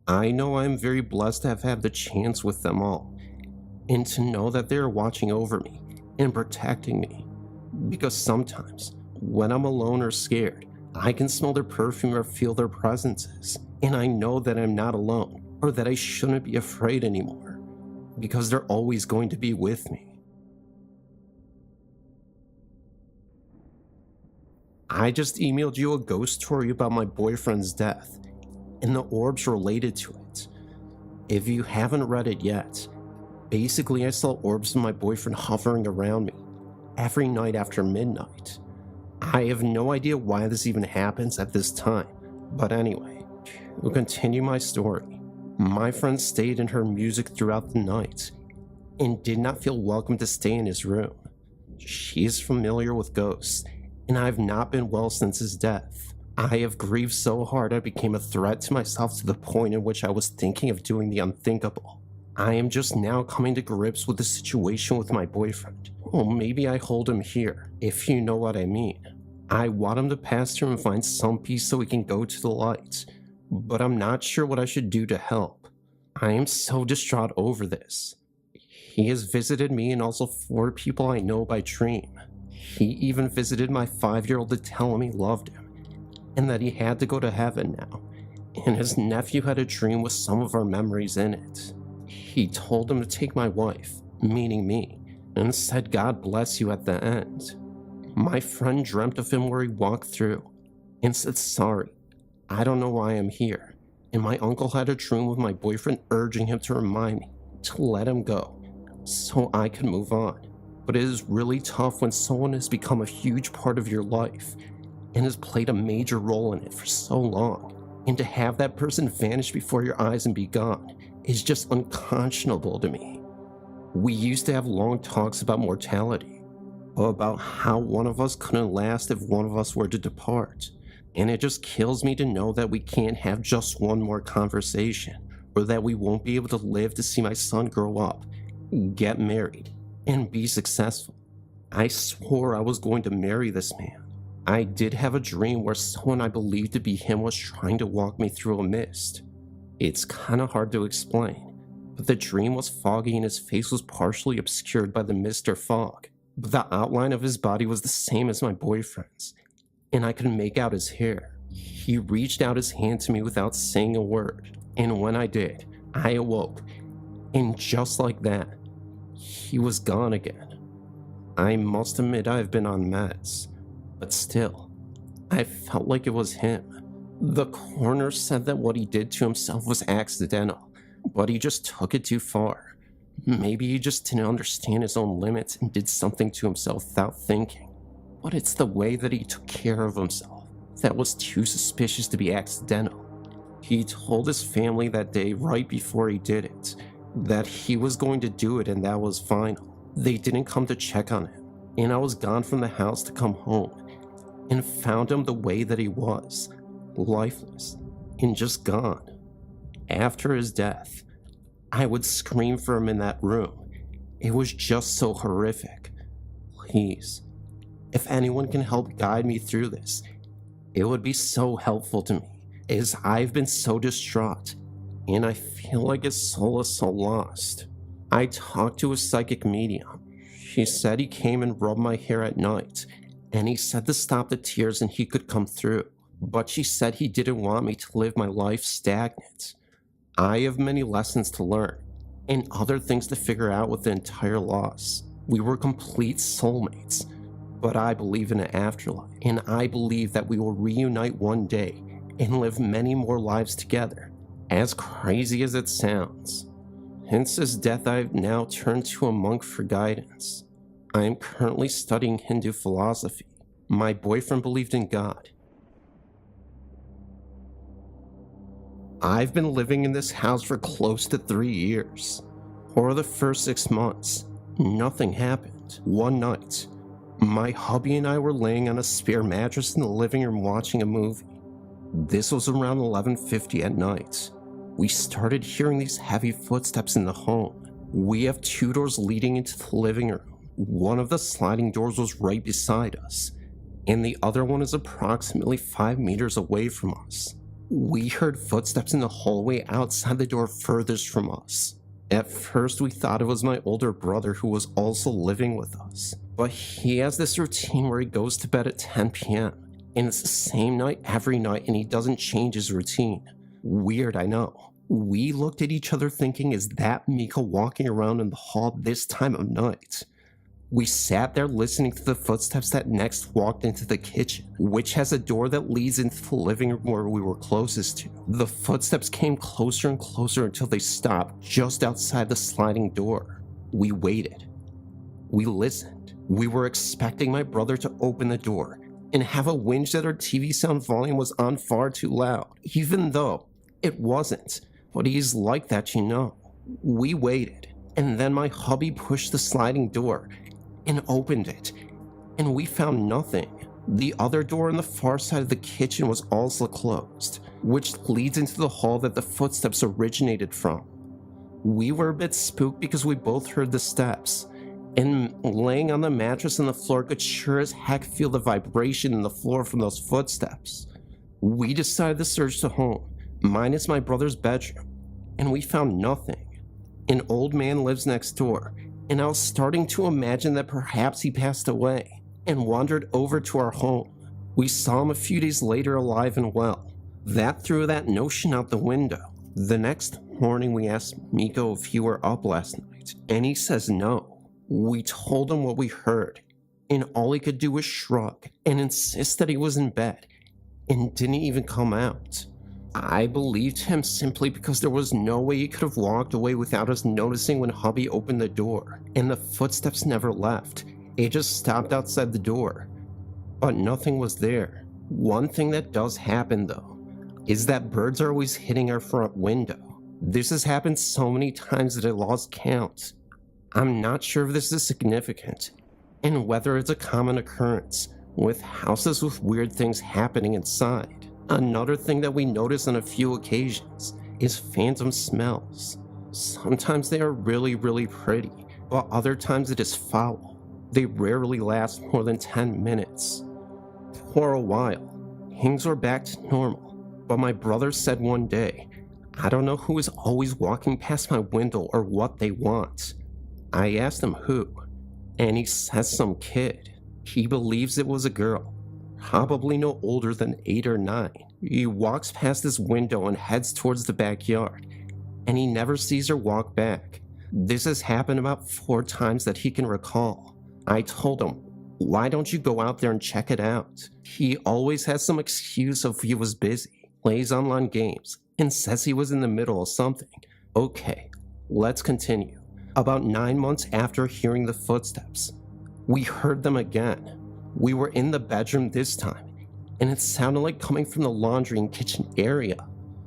I know I'm very blessed to have had the chance with them all, and to know that they are watching over me and protecting me, because sometimes, when I'm alone or scared, I can smell their perfume or feel their presences, and I know that I'm not alone, or that I shouldn't be afraid anymore, because they're always going to be with me. I just emailed you a ghost story about my boyfriend's death, and the orbs related to it. If you haven't read it yet, basically I saw orbs of my boyfriend hovering around me every night after midnight. I have no idea why this even happens at this time, but anyway, to continue my story, my friend stayed in her music throughout the night and did not feel welcome to stay in his room. She is familiar with ghosts, and I have not been well since his death. I have grieved so hard I became a threat to myself to the point in which I was thinking of doing the unthinkable. I am just now coming to grips with the situation with my boyfriend. Well, maybe I hold him here, if you know what I mean. I want him to pass through and find some peace so he can go to the light, but I'm not sure what I should do to help. I am so distraught over this. He has visited me and also 4 people I know by dream. He even visited my 5-year-old to tell him he loved him, and that he had to go to heaven now, and his nephew had a dream with some of our memories in it. He told him to take my wife, meaning me, and said God bless you at the end. My friend dreamt of him where he walked through, and said sorry, I don't know why I'm here, and my uncle had a dream with my boyfriend urging him to remind me to let him go, so I could move on. But it is really tough when someone has become a huge part of your life, and has played a major role in it for so long, and to have that person vanish before your eyes and be gone is just unconscionable to me. We used to have long talks about mortality, about how one of us couldn't last if one of us were to depart, and it just kills me to know that we can't have just one more conversation, or that we won't be able to live to see my son grow up, get married, and be successful. I swore I was going to marry this man. I did have a dream where someone I believed to be him was trying to walk me through a mist. It's kinda hard to explain, but the dream was foggy and his face was partially obscured by the mist or fog, but the outline of his body was the same as my boyfriend's, and I could make out his hair. He reached out his hand to me without saying a word, and when I did, I awoke, and just like that, he was gone again. I must admit I've been on meds, but still, I felt like it was him. The coroner said that what he did to himself was accidental, but he just took it too far. Maybe he just didn't understand his own limits and did something to himself without thinking. But it's the way that he took care of himself that was too suspicious to be accidental. He told his family that day right before he did it, that he was going to do it and that was final. They didn't come to check on him, and I was gone from the house to come home, and found him the way that he was, lifeless, and just gone. After his death, I would scream for him in that room. It was just so horrific. Please, if anyone can help guide me through this, it would be so helpful to me, as I've been so distraught, and I feel like his soul is so lost. I talked to a psychic medium. She said he came and rubbed my hair at night, and he said to stop the tears and he could come through. But she said he didn't want me to live my life stagnant. I have many lessons to learn, and other things to figure out with the entire loss. We were complete soulmates, but I believe in an afterlife, and I believe that we will reunite one day and live many more lives together, as crazy as it sounds. Since his death, I've now turned to a monk for guidance. I am currently studying Hindu philosophy. My boyfriend believed in God. I've been living in this house for close to 3 years. For the first 6 months, nothing happened. One night, my hubby and I were laying on a spare mattress in the living room watching a movie. This was around 11:50 at night. We started hearing these heavy footsteps in the home. We have 2 doors leading into the living room. One of the sliding doors was right beside us, and the other one is approximately 5 meters away from us. We heard footsteps in the hallway outside the door furthest from us. At first, we thought it was my older brother who was also living with us, but he has this routine where he goes to bed at 10 p.m., and it's the same night every night, and he doesn't change his routine. Weird, I know. We looked at each other thinking, is that Mika walking around in the hall this time of night? We sat there listening to the footsteps that next walked into the kitchen, which has a door that leads into the living room where we were closest to. The footsteps came closer and closer until they stopped just outside the sliding door. We waited. We listened. We were expecting my brother to open the door and have a whinge that our TV sound volume was on far too loud, even though it wasn't. But he's like that, you know. We waited, and then my hubby pushed the sliding door and opened it, and we found nothing. The other door on the far side of the kitchen was also closed, which leads into the hall that the footsteps originated from. We were a bit spooked because we both heard the steps, and laying on the mattress on the floor could sure as heck feel the vibration in the floor from those footsteps. We decided to search the home, minus my brother's bedroom, and we found nothing. An old man lives next door, and I was starting to imagine that perhaps he passed away and wandered over to our home. We saw him a few days later alive and well. That threw that notion out the window. The next morning we asked Miko if he were up last night, and he says no. We told him what we heard, and all he could do was shrug and insist that he was in bed and didn't even come out. I believed him simply because there was no way he could have walked away without us noticing when hubby opened the door, and the footsteps never left. It just stopped outside the door, but nothing was there. One thing that does happen though is that birds are always hitting our front window. This has happened so many times that I lost count. I'm not sure if this is significant and whether it's a common occurrence with houses with weird things happening inside. Another thing that we notice on a few occasions is phantom smells. Sometimes they are really, really pretty, but other times it is foul. They rarely last more than 10 minutes. For a while, things were back to normal, but my brother said one day, I don't know who is always walking past my window or what they want. I asked him who, and he says some kid. He believes it was a girl, probably no older than 8 or 9. He walks past his window and heads towards the backyard, and he never sees her walk back. This has happened about 4 times that he can recall. I told him, why don't you go out there and check it out? He always has some excuse of he was busy, plays online games, and says he was in the middle of something. Okay, let's continue. About 9 months after hearing the footsteps, we heard them again. We were in the bedroom this time, and it sounded like coming from the laundry and kitchen area.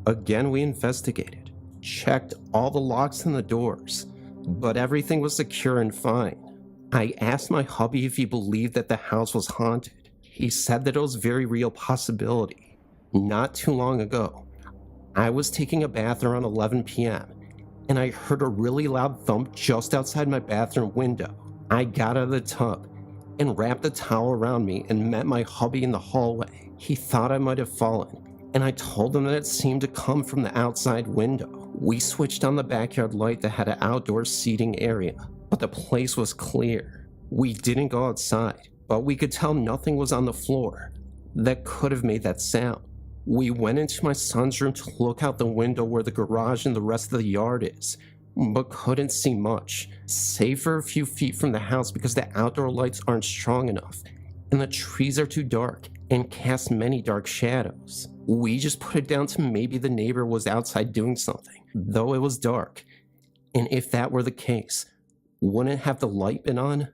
Again, we investigated, checked all the locks and the doors, but everything was secure and fine. I asked my hubby if he believed that the house was haunted. He said that it was a very real possibility. Not too long ago, I was taking a bath around 11 p.m., and I heard a really loud thump just outside my bathroom window. I got out of the tub and wrapped a towel around me and met my hubby in the hallway. He thought I might have fallen, and I told him that it seemed to come from the outside window. We switched on the backyard light that had an outdoor seating area, but the place was clear. We didn't go outside, but we could tell nothing was on the floor that could have made that sound. We went into my son's room to look out the window where the garage and the rest of the yard is, but couldn't see much, save for a few feet from the house because the outdoor lights aren't strong enough, and the trees are too dark and cast many dark shadows. We just put it down to maybe the neighbor was outside doing something, though it was dark. And if that were the case, wouldn't have the light been on?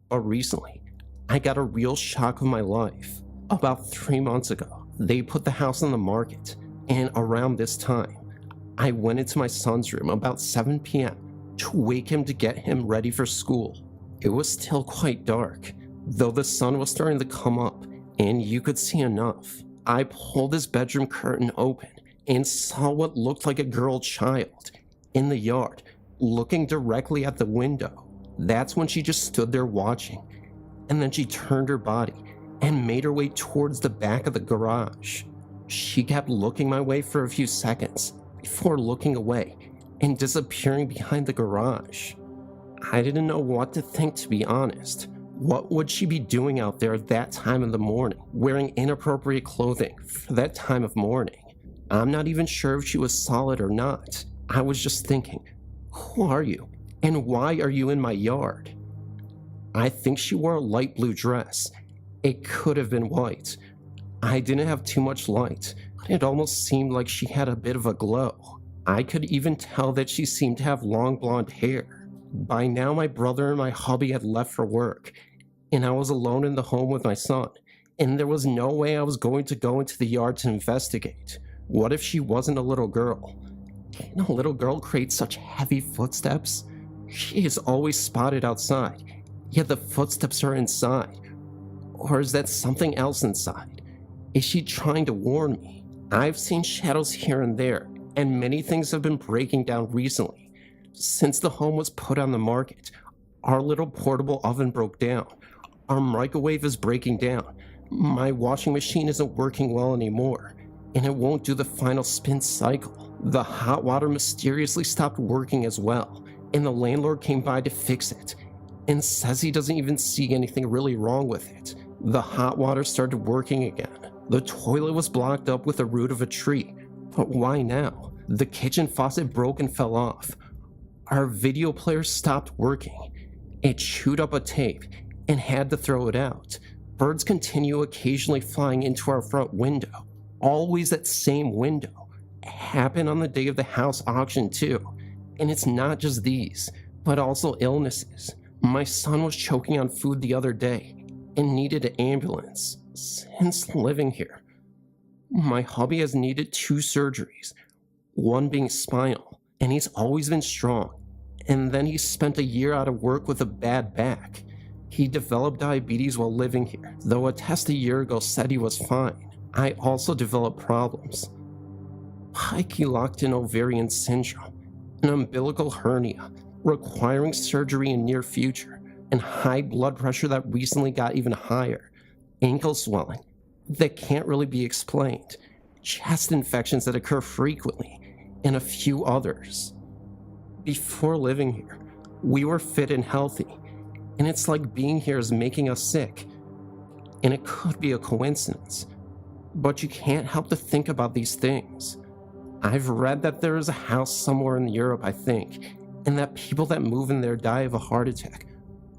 But recently, I got a real shock of my life. About 3 months ago, they put the house on the market, and around this time, I went into my son's room about 7 p.m. to wake him to get him ready for school. It was still quite dark, though the sun was starting to come up, and you could see enough. I pulled his bedroom curtain open and saw what looked like a girl child in the yard, looking directly at the window. That's when she just stood there watching, and then she turned her body and made her way towards the back of the garage. She kept looking my way for a few seconds before looking away and disappearing behind the garage. I didn't know what to think, to be honest. What would she be doing out there at that time of the morning, wearing inappropriate clothing for that time of morning? I'm not even sure if she was solid or not. I was just thinking, who are you? And why are you in my yard? I think she wore a light blue dress. It could have been white. I didn't have too much light, but it almost seemed like she had a bit of a glow. I could even tell that she seemed to have long blonde hair. By now, my brother and my hubby had left for work, and I was alone in the home with my son, and there was no way I was going to go into the yard to investigate. What if she wasn't a little girl? Can a little girl create such heavy footsteps? She is always spotted outside, yet the footsteps are inside. Or is that something else inside? Is she trying to warn me? I've seen shadows here and there, and many things have been breaking down recently. Since the home was put on the market, our little portable oven broke down. Our microwave is breaking down. My washing machine isn't working well anymore, and it won't do the final spin cycle. The hot water mysteriously stopped working as well, and the landlord came by to fix it, and says he doesn't even see anything really wrong with it. The hot water started working again. The toilet was blocked up with the root of a tree, but why now? The kitchen faucet broke and fell off. Our video player stopped working. It chewed up a tape and had to throw it out. Birds continue occasionally flying into our front window. Always that same window. It happened on the day of the house auction too. And it's not just these, but also illnesses. My son was choking on food the other day and needed an ambulance. Since living here, my hubby has needed 2 surgeries, one being spinal, and he's always been strong. And then he spent a year out of work with a bad back. He developed diabetes while living here, though a test a year ago said he was fine. I also developed problems. Locked-in ovarian syndrome, an umbilical hernia, requiring surgery in near future, and high blood pressure that recently got even higher, ankle swelling that can't really be explained, chest infections that occur frequently, and a few others. Before living here, we were fit and healthy, and it's like being here is making us sick. And it could be a coincidence, but you can't help to think about these things. I've read that there is a house somewhere in Europe, I think, and that people that move in there die of a heart attack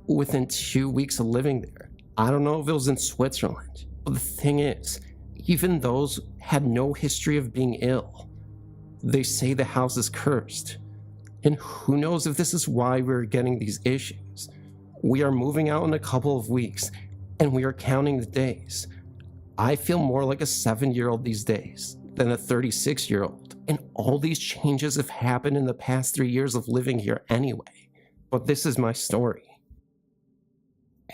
within 2 weeks of living there. I don't know if it was in Switzerland, but the thing is, even those had no history of being ill. They say the house is cursed. And who knows if this is why we're getting these issues. We are moving out in a couple of weeks, and we are counting the days. I feel more like a 7-year-old these days than a 36-year-old, and all these changes have happened in the past 3 years of living here anyway. But this is my story.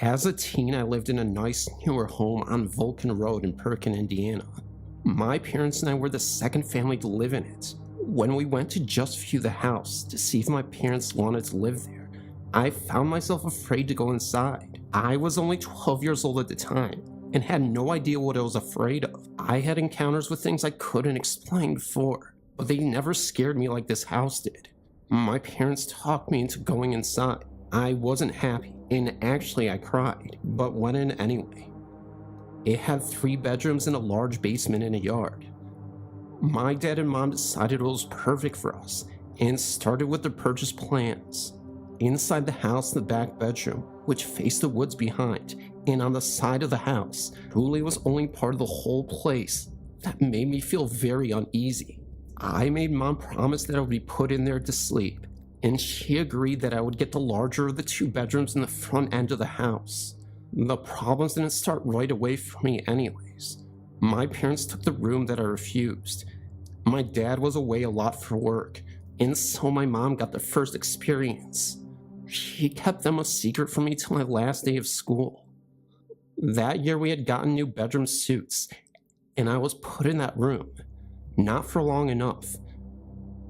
As a teen, I lived in a nice newer home on Vulcan Road in Perkin, Indiana. My parents and I were the second family to live in it. When we went to just view the house to see if my parents wanted to live there, I found myself afraid to go inside. I was only 12 years old at the time and had no idea what I was afraid of. I had encounters with things I couldn't explain before, but they never scared me like this house did. My parents talked me into going inside. I wasn't happy, and actually I cried, but went in anyway. It had 3 bedrooms and a large basement and a yard. My dad and mom decided it was perfect for us, and started with the purchase plans. Inside the house, the back bedroom, which faced the woods behind, and on the side of the house, truly was only part of the whole place that made me feel very uneasy. I made mom promise that I would be put in there to sleep, and she agreed that I would get the larger of the 2 bedrooms in the front end of the house. The problems didn't start right away for me anyways. My parents took the room that I refused. My dad was away a lot for work, and so my mom got the first experience. She kept them a secret from me till my last day of school. That year we had gotten new bedroom suits, and I was put in that room. Not for long enough.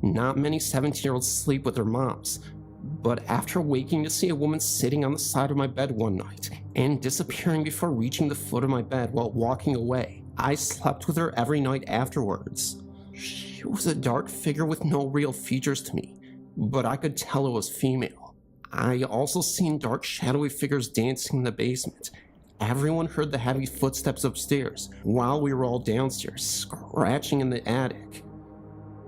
Not many 17-year-olds sleep with their moms, but after waking to see a woman sitting on the side of my bed one night and disappearing before reaching the foot of my bed while walking away, I slept with her every night afterwards. She was a dark figure with no real features to me, but I could tell it was female. I also seen dark shadowy figures dancing in the basement. Everyone heard the heavy footsteps upstairs while we were all downstairs, scratching in the attic.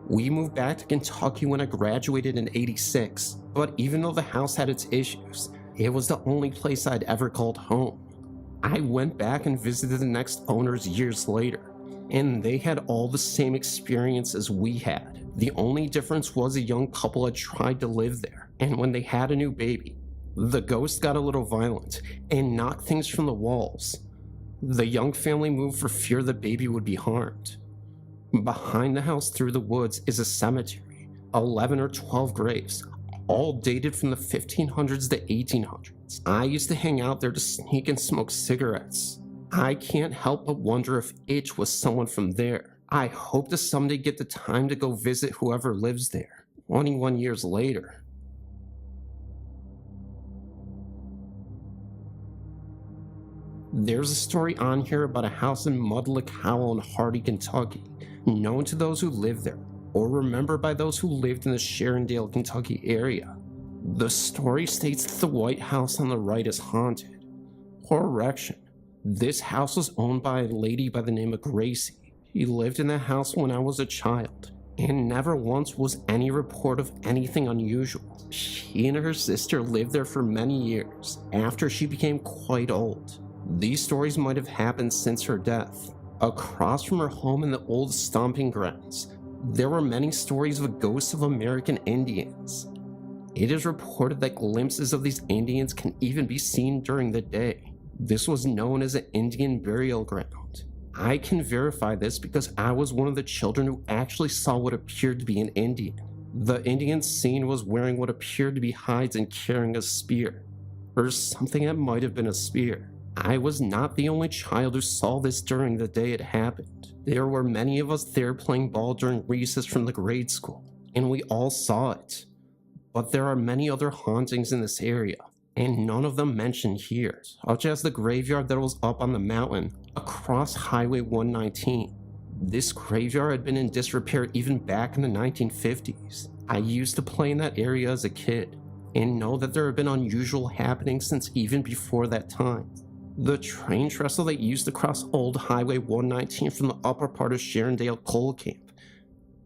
We moved back to Kentucky when I graduated in '86, but even though the house had its issues, it was the only place I'd ever called home. I went back and visited the next owners years later, and they had all the same experience as we had. The only difference was a young couple had tried to live there, and when they had a new baby, the ghost got a little violent and knocked things from the walls. The young family moved for fear the baby would be harmed. Behind the house through the woods is a cemetery, 11 or 12 graves, all dated from the 1500s to 1800s. I used to hang out there to sneak and smoke cigarettes. I can't help but wonder if it was someone from there. I hope to someday get the time to go visit whoever lives there, 21 years later. There's a story on here about a house in Mudlick Hollow in Hardy, Kentucky, known to those who live there, or remembered by those who lived in the Sharondale, Kentucky area. The story states that the White House on the right is haunted. Correction. This house was owned by a lady by the name of Gracie. She lived in the house when I was a child, and never once was any report of anything unusual. She and her sister lived there for many years after she became quite old. These stories might have happened since her death. Across from her home in the old stomping grounds, there were many stories of ghosts of American Indians. It is reported that glimpses of these Indians can even be seen during the day. This was known as an Indian burial ground. I can verify this because I was one of the children who actually saw what appeared to be an Indian. The Indian seen was wearing what appeared to be hides and carrying a spear, or something that might have been a spear. I was not the only child who saw this during the day it happened. There were many of us there playing ball during recess from the grade school, and we all saw it. But there are many other hauntings in this area, and none of them mentioned here, such as the graveyard that was up on the mountain across Highway 119. This graveyard had been in disrepair even back in the 1950s. I used to play in that area as a kid, and know that there have been unusual happenings since even before that time. The train trestle that used to cross Old Highway 119 from the upper part of Sharondale coal camp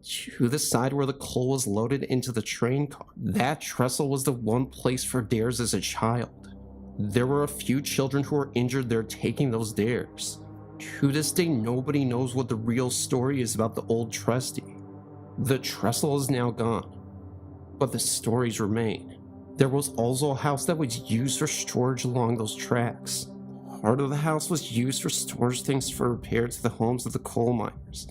to the side where the coal was loaded into the train car. That trestle was the one place for dares as a child. There were a few children who were injured there taking those dares. To this day, nobody knows what the real story is about the old trestle. The trestle is now gone, but the stories remain. There was also a house that was used for storage along those tracks. Part of the house was used for storage things for repair to the homes of the coal miners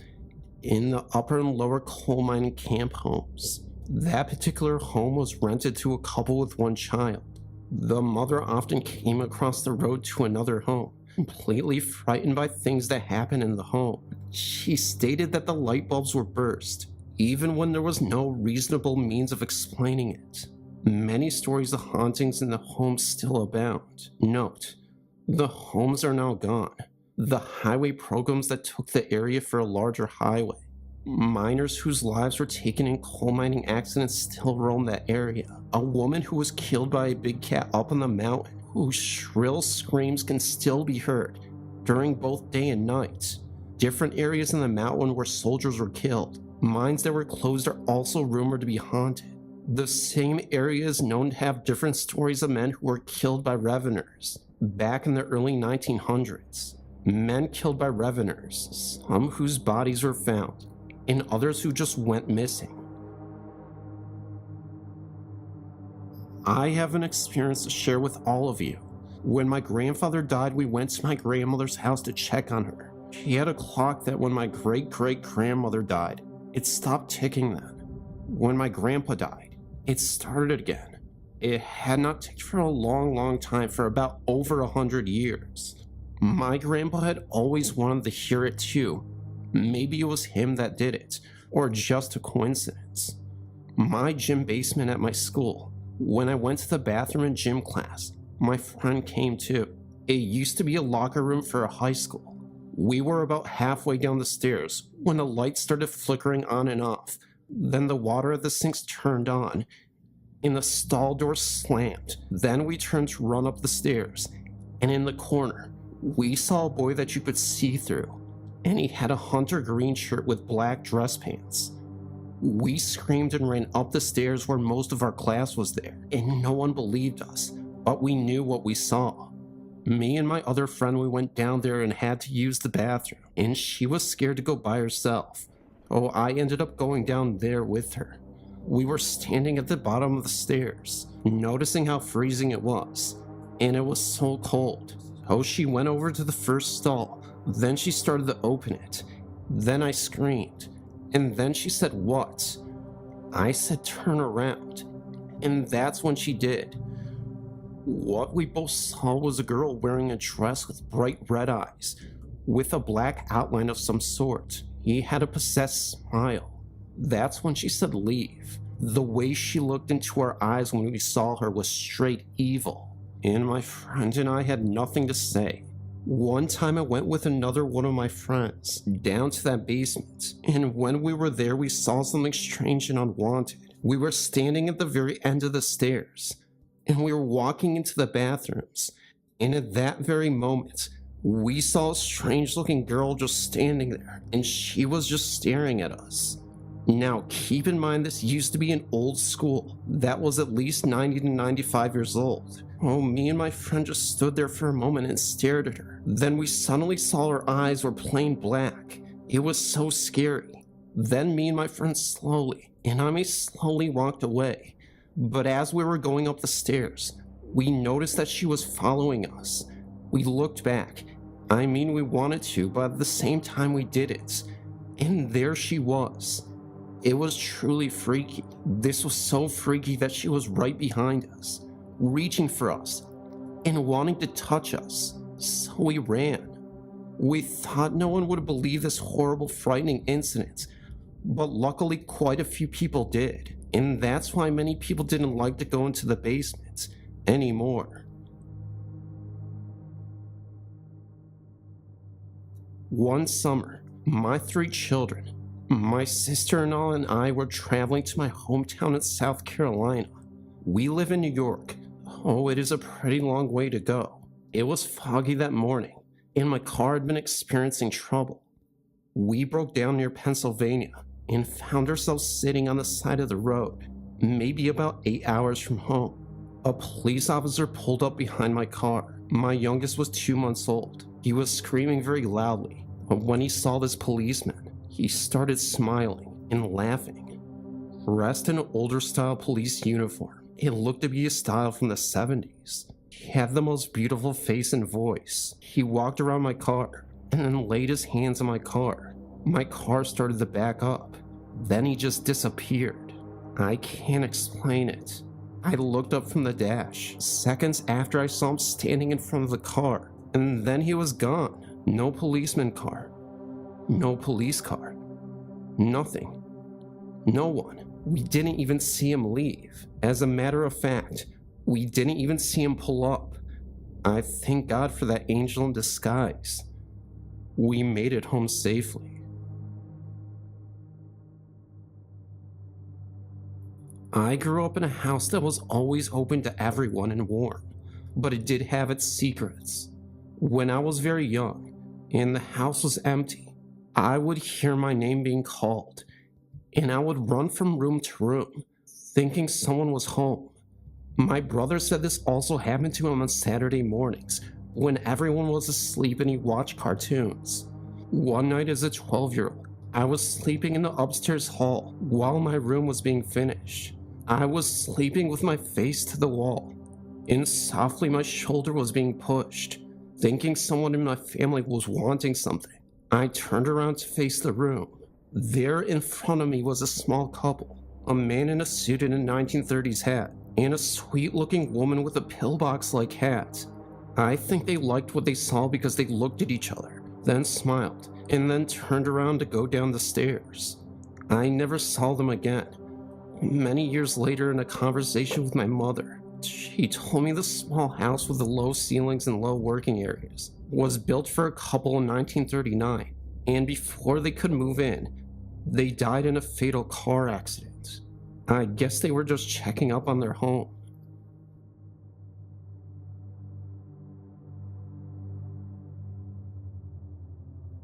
in the upper and lower coal mining camp homes. That particular home was rented to a couple with one child. The mother often came across the road to another home, completely frightened by things that happened in the home. She stated that the light bulbs were burst, even when there was no reasonable means of explaining it. Many stories of hauntings in the home still abound. Note, the homes are now gone. The highway programs that took the area for a larger highway Miners whose lives were taken in coal mining accidents still roam that area. A woman who was killed by a big cat up on the mountain, whose shrill screams can still be heard during both day and night. Different areas in the mountain where soldiers were killed. Mines that were closed are also rumored to be haunted. The same area is known to have different stories of men who were killed by reveners back in the early 1900s. Men killed by reveners, some whose bodies were found, and others who just went missing. I have an experience to share with all of you. When my grandfather died, we went to my grandmother's house to check on her. She had a clock that when my great-great-grandmother died, it stopped ticking then. When my grandpa died, it started again. It had not ticked for a long time, for about over 100 years. My grandpa had always wanted to hear it too. Maybe it was him that did it, or just a coincidence. My gym basement at my school, when I went to the bathroom in gym class, my friend came too. It used to be a locker room for a high school. We were about halfway down the stairs when the lights started flickering on and off. Then the water at the sinks turned on, and the stall door slammed. Then we turned to run up the stairs, and in the corner, we saw a boy that you could see through, and he had a hunter green shirt with black dress pants. We screamed and ran up the stairs where most of our class was there, and no one believed us, but we knew what we saw. Me and my other friend, we went down there and had to use the bathroom, and she was scared to go by herself. Oh, I ended up going down there with her. We were standing at the bottom of the stairs, noticing how freezing it was, and it was so cold. Oh, she went over to the first stall, then she started to open it. Then I screamed, and then she said, "What?" I said, "Turn around," and that's when she did. What we both saw was a girl wearing a dress with bright red eyes, with a black outline of some sort. He had a possessed smile. That's when she said, "Leave." The way she looked into our eyes when we saw her was straight evil, and my friend and I had nothing to say. One time I went with another one of my friends down to that basement, and when we were there we saw something strange and unwanted. We were standing at the very end of the stairs, and we were walking into the bathrooms, and at that very moment, we saw a strange-looking girl just standing there, and she was just staring at us. Now, keep in mind this used to be an old school that was at least 90 to 95 years old. Oh, me and my friend just stood there for a moment and stared at her. Then we suddenly saw her eyes were plain black. It was so scary. Then me and my friend slowly walked away. But as we were going up the stairs, we noticed that she was following us. We looked back. I mean, we wanted to, but at the same time we did it. And there she was. It was truly freaky. This was so freaky that she was right behind us, reaching for us and wanting to touch us. So we ran. We thought no one would believe this horrible, frightening incident, but luckily quite a few people did. And that's why many people didn't like to go into the basement anymore. One summer, my 3 children, my sister-in-law and I were traveling to my hometown in South Carolina. We live in New York. Oh, it is a pretty long way to go. It was foggy that morning, and my car had been experiencing trouble. We broke down near Pennsylvania and found ourselves sitting on the side of the road, maybe about 8 hours from home. A police officer pulled up behind my car. My youngest was 2 months old. He was screaming very loudly. When he saw this policeman, he started smiling and laughing. Dressed in an older style police uniform, it looked to be a style from the 70s. He had the most beautiful face and voice. He walked around my car and then laid his hands on my car. My car started to back up. Then he just disappeared. I can't explain it. I looked up from the dash seconds after I saw him standing in front of the car, and then he was gone. No policeman car. No police car. Nothing. No one. We didn't even see him leave. As a matter of fact, we didn't even see him pull up. I thank God for that angel in disguise. We made it home safely. I grew up in a house that was always open to everyone and warm, but it did have its secrets. When I was very young and the house was empty, I would hear my name being called, and I would run from room to room, thinking someone was home. My brother said this also happened to him on Saturday mornings when everyone was asleep and he watched cartoons. One night as a 12-year-old, I was sleeping in the upstairs hall while my room was being finished. I was sleeping with my face to the wall, and softly my shoulder was being pushed, thinking someone in my family was wanting something. I turned around to face the room. There in front of me was a small couple, a man in a suit and a 1930s hat, and a sweet-looking woman with a pillbox-like hat. I think they liked what they saw because they looked at each other, then smiled, and then turned around to go down the stairs. I never saw them again. Many years later, in a conversation with my mother, she told me the small house with the low ceilings and low working areas was built for a couple in 1939, and before they could move in, they died in a fatal car accident. I guess they were just checking up on their home.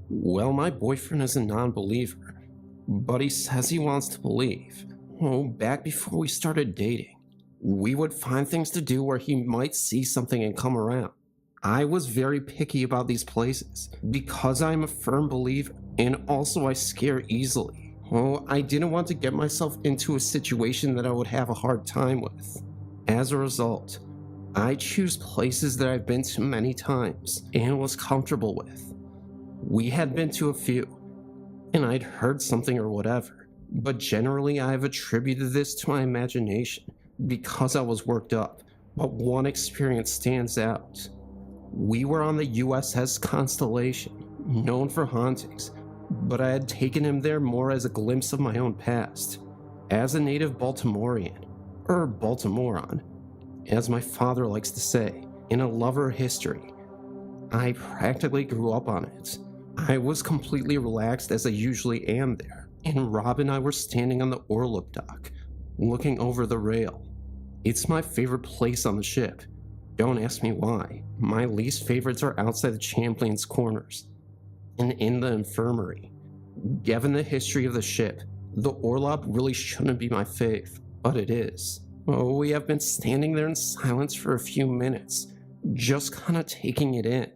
Well, my boyfriend is a non-believer, but he says he wants to believe. Oh, back before we started dating, we would find things to do where he might see something and come around. I was very picky about these places because I'm a firm believer, and also I scare easily. Oh, I didn't want to get myself into a situation that I would have a hard time with. As a result, I choose places that I've been to many times and was comfortable with. We had been to a few, and I'd heard something or whatever, but generally I've attributed this to my imagination because I was worked up. But one experience stands out. We were on the USS Constellation, known for hauntings, but I had taken him there more as a glimpse of my own past. As a native Baltimorean, or Baltimorean, as my father likes to say, and a lover of history, I practically grew up on it. I was completely relaxed as I usually am there, and Rob and I were standing on the orlop dock, looking over the rail. It's my favorite place on the ship. Don't ask me why. My least favorites are outside the Champlain's corners and in the infirmary. Given the history of the ship, the orlop really shouldn't be my fave, but it is. Oh, we have been standing there in silence for a few minutes, just kind of taking it in.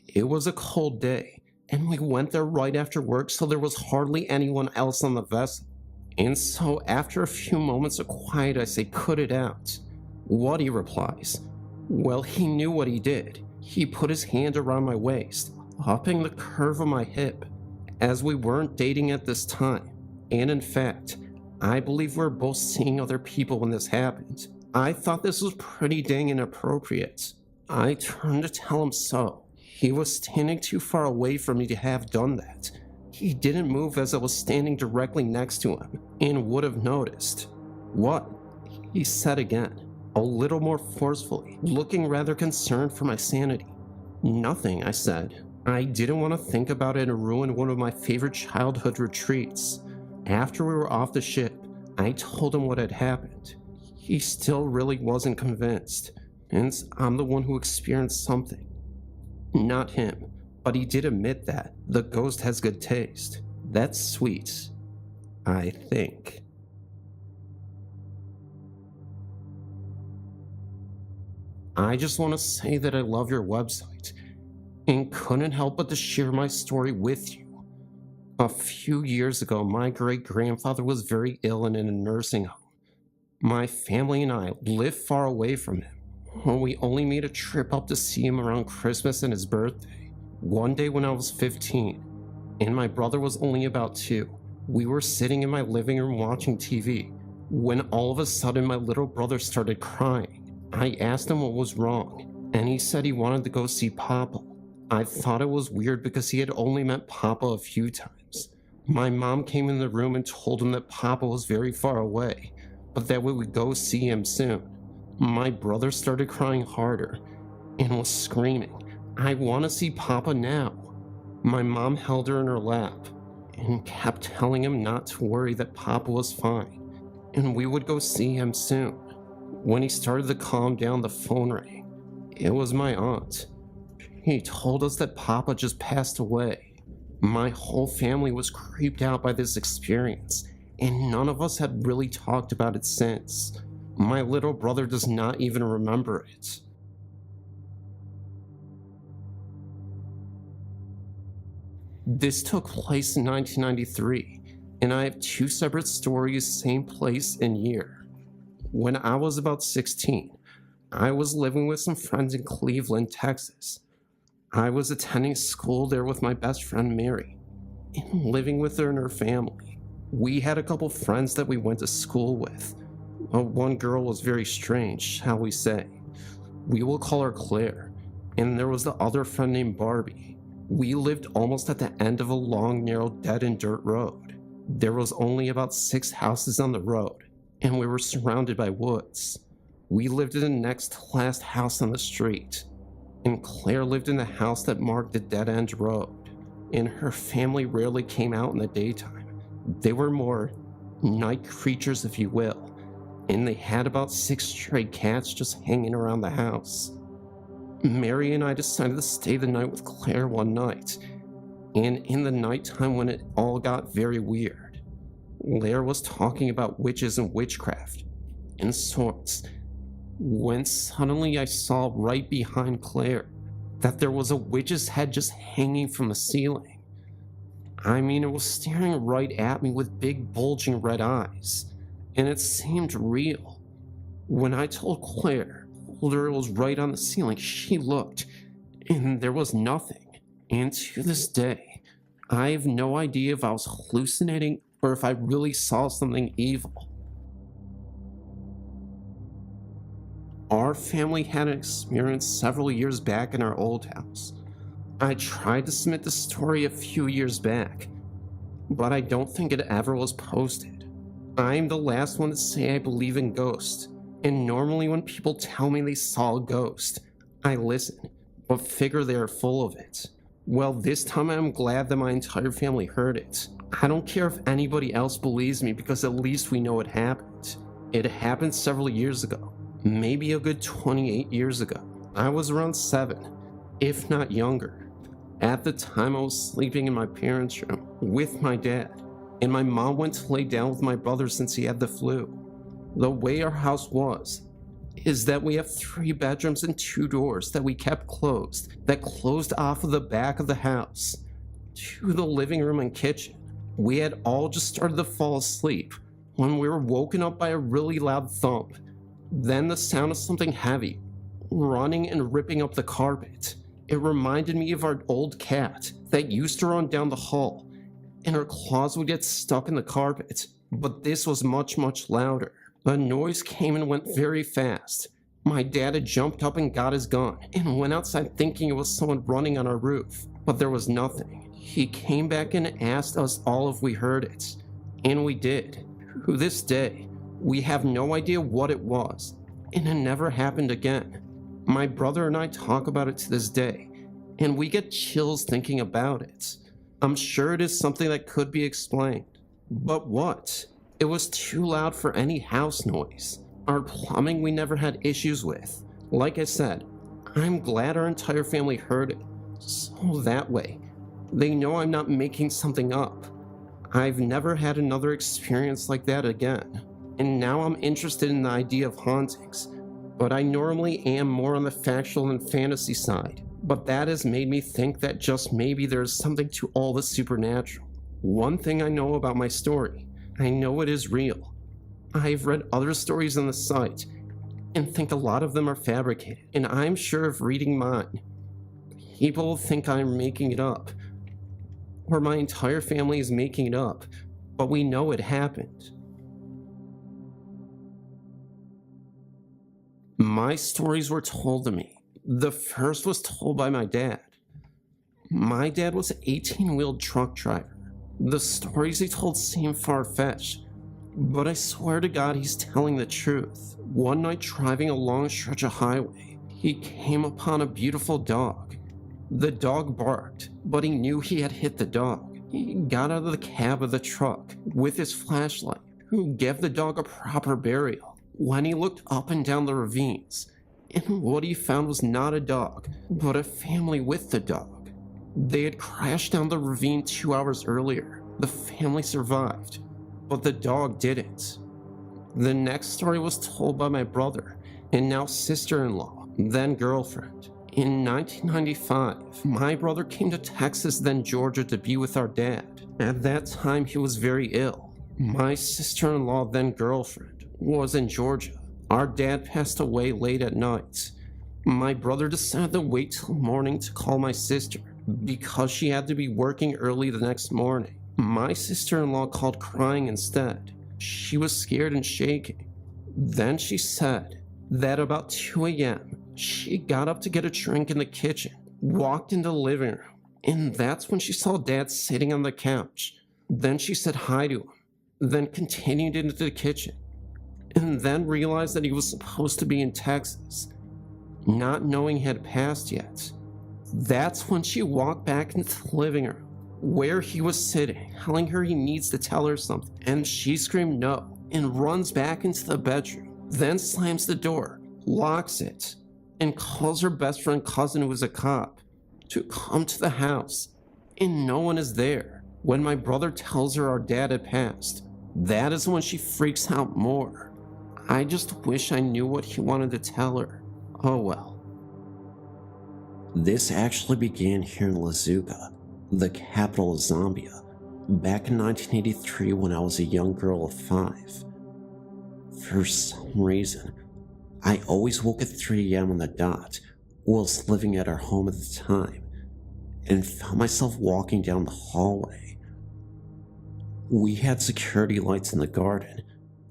It was a cold day, and we went there right after work, so there was hardly anyone else on the vessel. And so after a few moments of quiet, I say, "Cut it out." What, he replies. Well, he knew what he did. He put his hand around my waist, upping the curve of my hip, as we weren't dating at this time. And in fact, I believe we were both seeing other people when this happened. I thought this was pretty dang inappropriate. I turned to tell him so. He was standing too far away from me to have done that. He didn't move as I was standing directly next to him, and would have noticed. "What?" he said again, a little more forcefully, looking rather concerned for my sanity. "Nothing," I said. I didn't want to think about it and ruin one of my favorite childhood retreats. After we were off the ship, I told him what had happened. He still really wasn't convinced, and I'm the one who experienced something. Not him, but he did admit that the ghost has good taste. That's sweet, I think. I just want to say that I love your website, and couldn't help but to share my story with you. A few years ago, my great-grandfather was very ill and in a nursing home. My family and I lived far away from him. We only made a trip up to see him around Christmas and his birthday. One day when I was 15, and my brother was only about 2, we were sitting in my living room watching TV, when all of a sudden my little brother started crying. I asked him what was wrong, and he said he wanted to go see Papa. I thought it was weird because he had only met Papa a few times. My mom came in the room and told him that Papa was very far away, but that we would go see him soon. My brother started crying harder and was screaming, "I want to see Papa now." My mom held her in her lap and kept telling him not to worry, that Papa was fine. and we would go see him soon. When he started to calm down, the phone rang. It was my aunt. He told us that Papa just passed away. My whole family was creeped out by this experience, and none of us had really talked about it since. My little brother does not even remember it. This took place in 1993, and I have two separate stories, same place and year. When I was about 16, I was living with some friends in Cleveland, Texas. I was attending school there with my best friend Mary, and living with her and her family. We had a couple friends that we went to school with. One girl was very strange, shall we say. We will call her Claire, and there was the other friend named Barbie. We lived almost at the end of a long, narrow, dead-end dirt road. There was only about 6 houses on the road, and we were surrounded by woods. We lived in the next to last house on the street, and Claire lived in the house that marked the dead-end road, and her family rarely came out in the daytime. They were more night creatures, if you will, and they had about 6 stray cats just hanging around the house. Mary and I decided to stay the night with Claire one night, and in the nighttime when it all got very weird, Claire was talking about witches and witchcraft and sorts, when suddenly I saw right behind Claire that there was a witch's head just hanging from the ceiling. I mean, it was staring right at me with big bulging red eyes, and it seemed real. When I told Claire it was right on the ceiling, she looked, and there was nothing. And to this day, I have no idea if I was hallucinating or if I really saw something evil. Our family had an experience several years back in our old house. I tried to submit the story a few years back, but I don't think it ever was posted. I'm the last one to say I believe in ghosts, and normally when people tell me they saw a ghost, I listen, but figure they are full of it. Well, this time I'm glad that my entire family heard it. I don't care if anybody else believes me because at least we know it happened. It happened several years ago, maybe a good 28 years ago. I was around 7, if not younger. At the time I was sleeping in my parents' room with my dad, and my mom went to lay down with my brother since he had the flu. The way our house was is that we have 3 bedrooms and 2 doors that we kept closed, that closed off of the back of the house to the living room and kitchen. We had all just started to fall asleep when we were woken up by a really loud thump, then the sound of something heavy running and ripping up the carpet. It reminded me of our old cat that used to run down the hall, and her claws would get stuck in the carpet, but this was much, much louder. The noise came and went very fast. My dad had jumped up and got his gun and went outside thinking it was someone running on our roof, but there was nothing. He came back and asked us all if we heard it, and we did. To this day, we have no idea what it was, and it never happened again. My brother and I talk about it to this day, and we get chills thinking about it. I'm sure it is something that could be explained. But what? It was too loud for any house noise. Our plumbing we never had issues with. Like I said, I'm glad our entire family heard it, so that way, they know I'm not making something up. I've never had another experience like that again, and now I'm interested in the idea of hauntings, but I normally am more on the factual and fantasy side, but that has made me think that just maybe there's something to all the supernatural. One thing I know about my story, I know it is real. I've read other stories on the site and think a lot of them are fabricated, and I'm sure if reading mine, people will think I'm making it up, or my entire family is making it up, but we know it happened. My stories were told to me. The first was told by my dad. My dad was an 18-wheeled truck driver. The stories he told seemed far-fetched, but I swear to God he's telling the truth. One night driving a long stretch of highway, he came upon a beautiful dog. The dog barked, but he knew he had hit the dog. He got out of the cab of the truck with his flashlight. who gave the dog a proper burial when he looked up and down the ravines, and what he found was not a dog, but a family with the dog. They had crashed down the ravine 2 hours earlier. The family survived, but the dog didn't. The next story was told by my brother, and now sister-in-law, then girlfriend. In 1995, my brother came to Texas, then Georgia, to be with our dad. At that time, he was very ill. My sister-in-law, then girlfriend, was in Georgia. Our dad passed away late at night. My brother decided to wait till morning to call my sister because she had to be working early the next morning. My sister-in-law called crying instead. She was scared and shaking. Then she said that about 2 a.m., she got up to get a drink in the kitchen, walked into the living room, and that's when she saw Dad sitting on the couch. Then she said hi to him, then continued into the kitchen, and then realized that he was supposed to be in Texas, not knowing he had passed yet. That's when she walked back into the living room, where he was sitting, telling her he needs to tell her something, and she screamed no, and runs back into the bedroom, then slams the door, locks it, and calls her best friend cousin, who was a cop, to come to the house, and no one is there. When my brother tells her our dad had passed, that is when she freaks out more. I just wish I knew what he wanted to tell her. Oh well. This actually began here in Lazuka, the capital of Zambia, back in 1983 when I was a young girl of 5. For some reason, I always woke at 3 a.m. on the dot, whilst living at our home at the time, and found myself walking down the hallway. We had security lights in the garden,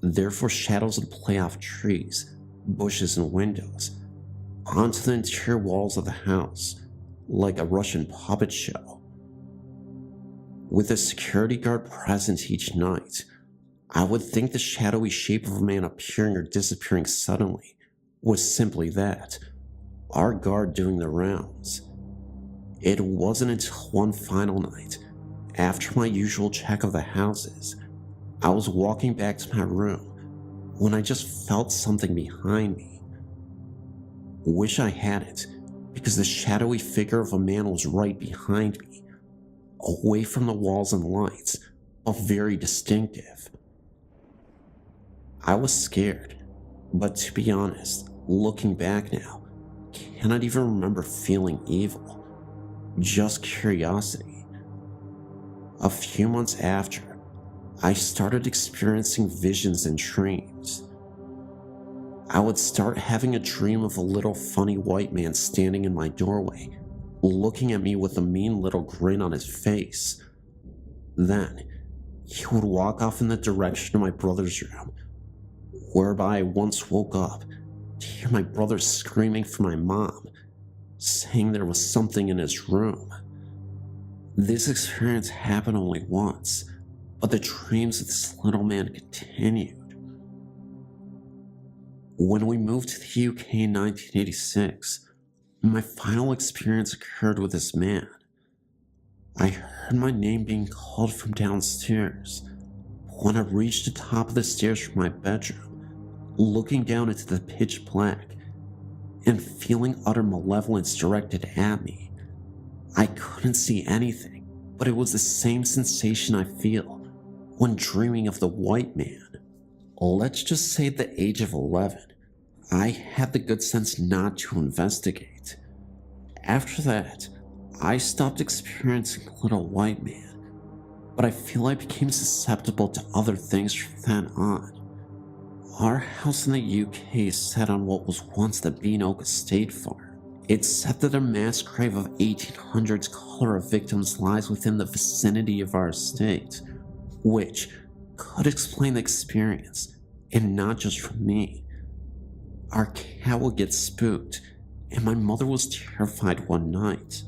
therefore shadows would play off trees, bushes, and windows onto the interior walls of the house, like a Russian puppet show. With a security guard present each night, I would think the shadowy shape of a man appearing or disappearing suddenly was simply that, our guard doing the rounds. It wasn't until one final night, after my usual check of the houses, I was walking back to my room when I just felt something behind me. Wish I hadn't, because the shadowy figure of a man was right behind me, away from the walls and lights, but very distinctive. I was scared, but to be honest, looking back now, cannot even remember feeling evil, just curiosity. A few months after, I started experiencing visions and dreams. I would start having a dream of a little funny white man standing in my doorway, looking at me with a mean little grin on his face. Then, he would walk off in the direction of my brother's room, whereby I once woke up to hear my brother screaming for my mom, saying there was something in his room. This experience happened only once, but the dreams of this little man continued. When we moved to the UK in 1986, my final experience occurred with this man. I heard my name being called from downstairs. When I reached the top of the stairs from my bedroom, looking down into the pitch black and feeling utter malevolence directed at me, I couldn't see anything, but it was the same sensation I feel when dreaming of the white man. Let's just say at the age of 11, I had the good sense not to investigate. After that, I stopped experiencing little white man, but I feel I became susceptible to other things from then on. Our house in the UK is set on what was once the Bean Oak Estate Farm. It's said that a mass grave of 1800s cholera victims lies within the vicinity of our estate, which could explain the experience, and not just from me. Our cat would get spooked, and my mother was terrified one night.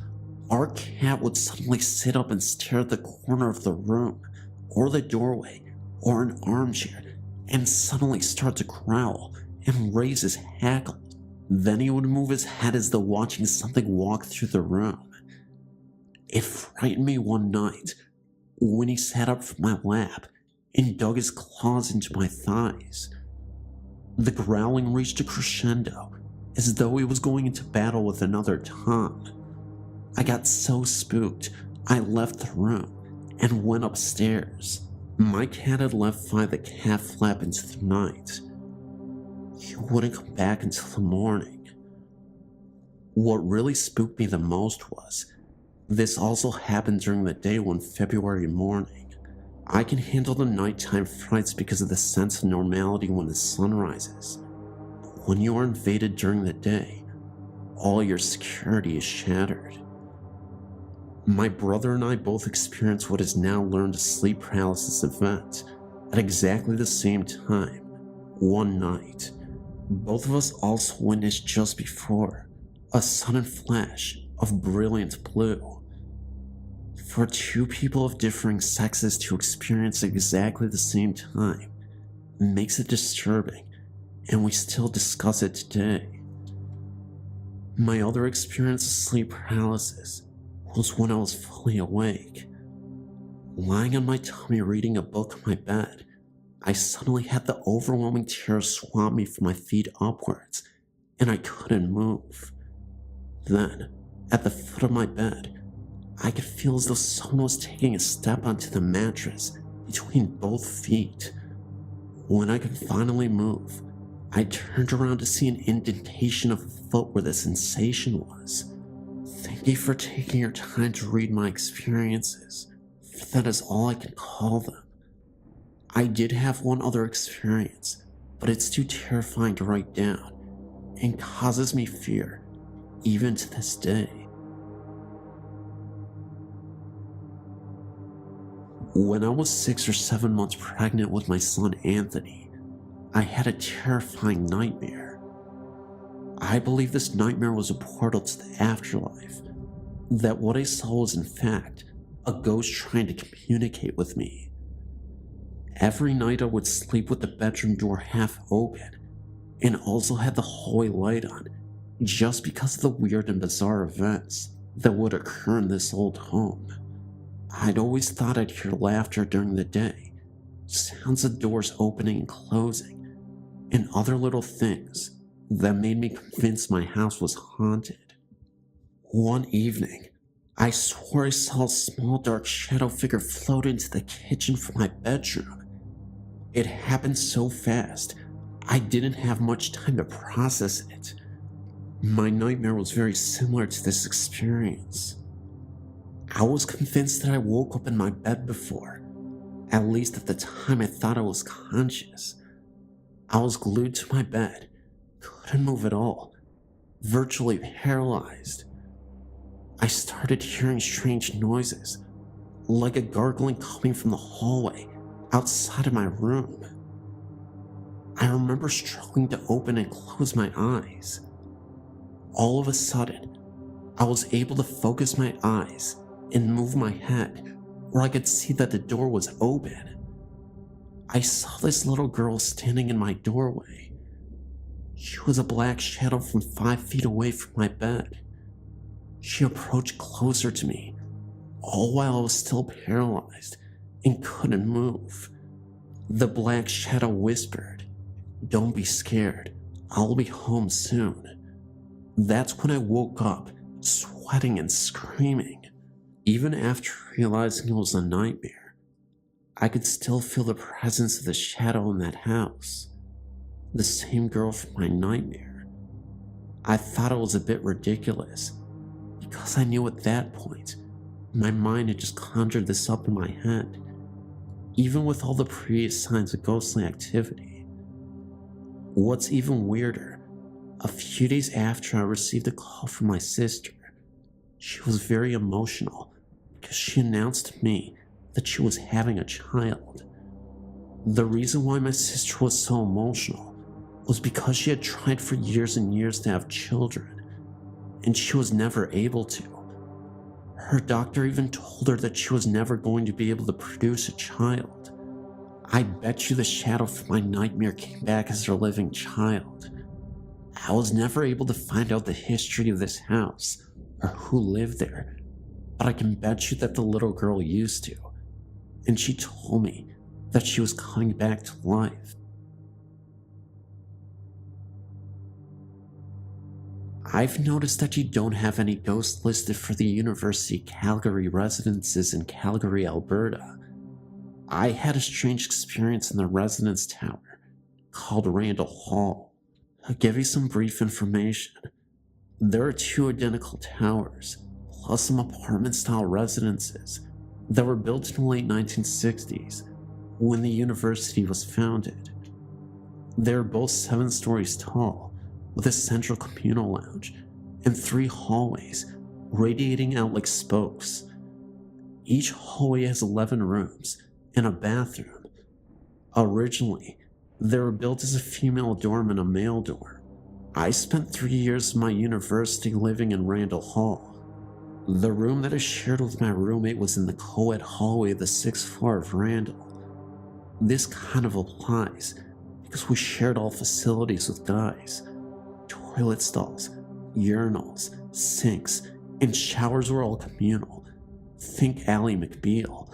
Our cat would suddenly sit up and stare at the corner of the room, or the doorway, or an armchair, and suddenly start to growl and raise his hackle. Then he would move his head as though watching something walk through the room. It frightened me one night when he sat up from my lap and dug his claws into my thighs. The growling reached a crescendo, as though he was going into battle with another Tom. I got so spooked, I left the room and went upstairs. My cat had left via the cat flap into the night. He wouldn't come back until the morning. What really spooked me the most was, this also happened during the day one February morning. I can handle the nighttime frights because of the sense of normality when the sun rises. But when you are invaded during the day, all your security is shattered. My brother and I both experienced what is now learned a sleep paralysis event at exactly the same time, one night. Both of us also witnessed just before a sudden flash of brilliant blue. For two people of differing sexes to experience exactly the same time makes it disturbing, and we still discuss it today. My other experience of sleep paralysis was when I was fully awake. Lying on my tummy reading a book on my bed, I suddenly had the overwhelming terror swamp me from my feet upwards, and I couldn't move. Then, at the foot of my bed, I could feel as though someone was taking a step onto the mattress between both feet. When I could finally move, I turned around to see an indentation of a foot where the sensation was. Thank you for taking your time to read my experiences, for that is all I can call them. I did have one other experience, but it's too terrifying to write down, and causes me fear, even to this day. When I was 6 or 7 months pregnant with my son Anthony, I had a terrifying nightmare. I believe this nightmare was a portal to the afterlife, that what I saw was in fact a ghost trying to communicate with me. Every night I would sleep with the bedroom door half open, and also had the hallway light on, just because of the weird and bizarre events that would occur in this old home. I'd always thought I'd hear laughter during the day, sounds of doors opening and closing, and other little things that made me convinced my house was haunted. One evening, I swore I saw a small dark shadow figure float into the kitchen from my bedroom. It happened so fast, I didn't have much time to process it. My nightmare was very similar to this experience. I was convinced that I woke up in my bed before. At least at the time I thought I was conscious. I was glued to my bed, couldn't move at all, virtually paralyzed. I started hearing strange noises, like a gargling coming from the hallway outside of my room. I remember struggling to open and close my eyes. All of a sudden, I was able to focus my eyes and move my head where I could see that the door was open. I saw this little girl standing in my doorway. She was a black shadow from 5 feet away from my bed. She approached closer to me, all while I was still paralyzed and couldn't move. The black shadow whispered, "Don't be scared, I'll be home soon." That's when I woke up, sweating and screaming. Even after realizing it was a nightmare, I could still feel the presence of the shadow in that house. The same girl from my nightmare. I thought it was a bit ridiculous, because I knew at that point, my mind had just conjured this up in my head, even with all the previous signs of ghostly activity. What's even weirder, a few days after I received a call from my sister, she was very emotional because she announced to me that she was having a child. The reason why my sister was so emotional was because she had tried for years and years to have children, and she was never able to. Her doctor even told her that she was never going to be able to produce a child. I bet you the shadow from my nightmare came back as her living child. I was never able to find out the history of this house or who lived there, but I can bet you that the little girl used to, and she told me that she was coming back to life. I've noticed that you don't have any ghosts listed for the University Calgary residences in Calgary, Alberta. I had a strange experience in the residence tower called Randall Hall. I'll give you some brief information. There are 2 identical towers, plus some apartment-style residences that were built in the late 1960s when the university was founded. They are both 7 stories tall, with a central communal lounge and 3 hallways radiating out like spokes. Each hallway has 11 rooms and a bathroom. Originally, they were built as a female dorm and a male dorm. I spent 3 years of my university living in Randall Hall. The room that I shared with my roommate was in the co-ed hallway of the 6th floor of Randall. This kind of applies because we shared all facilities with guys. Toilet stalls, urinals, sinks, and showers were all communal. Think Ally McBeal.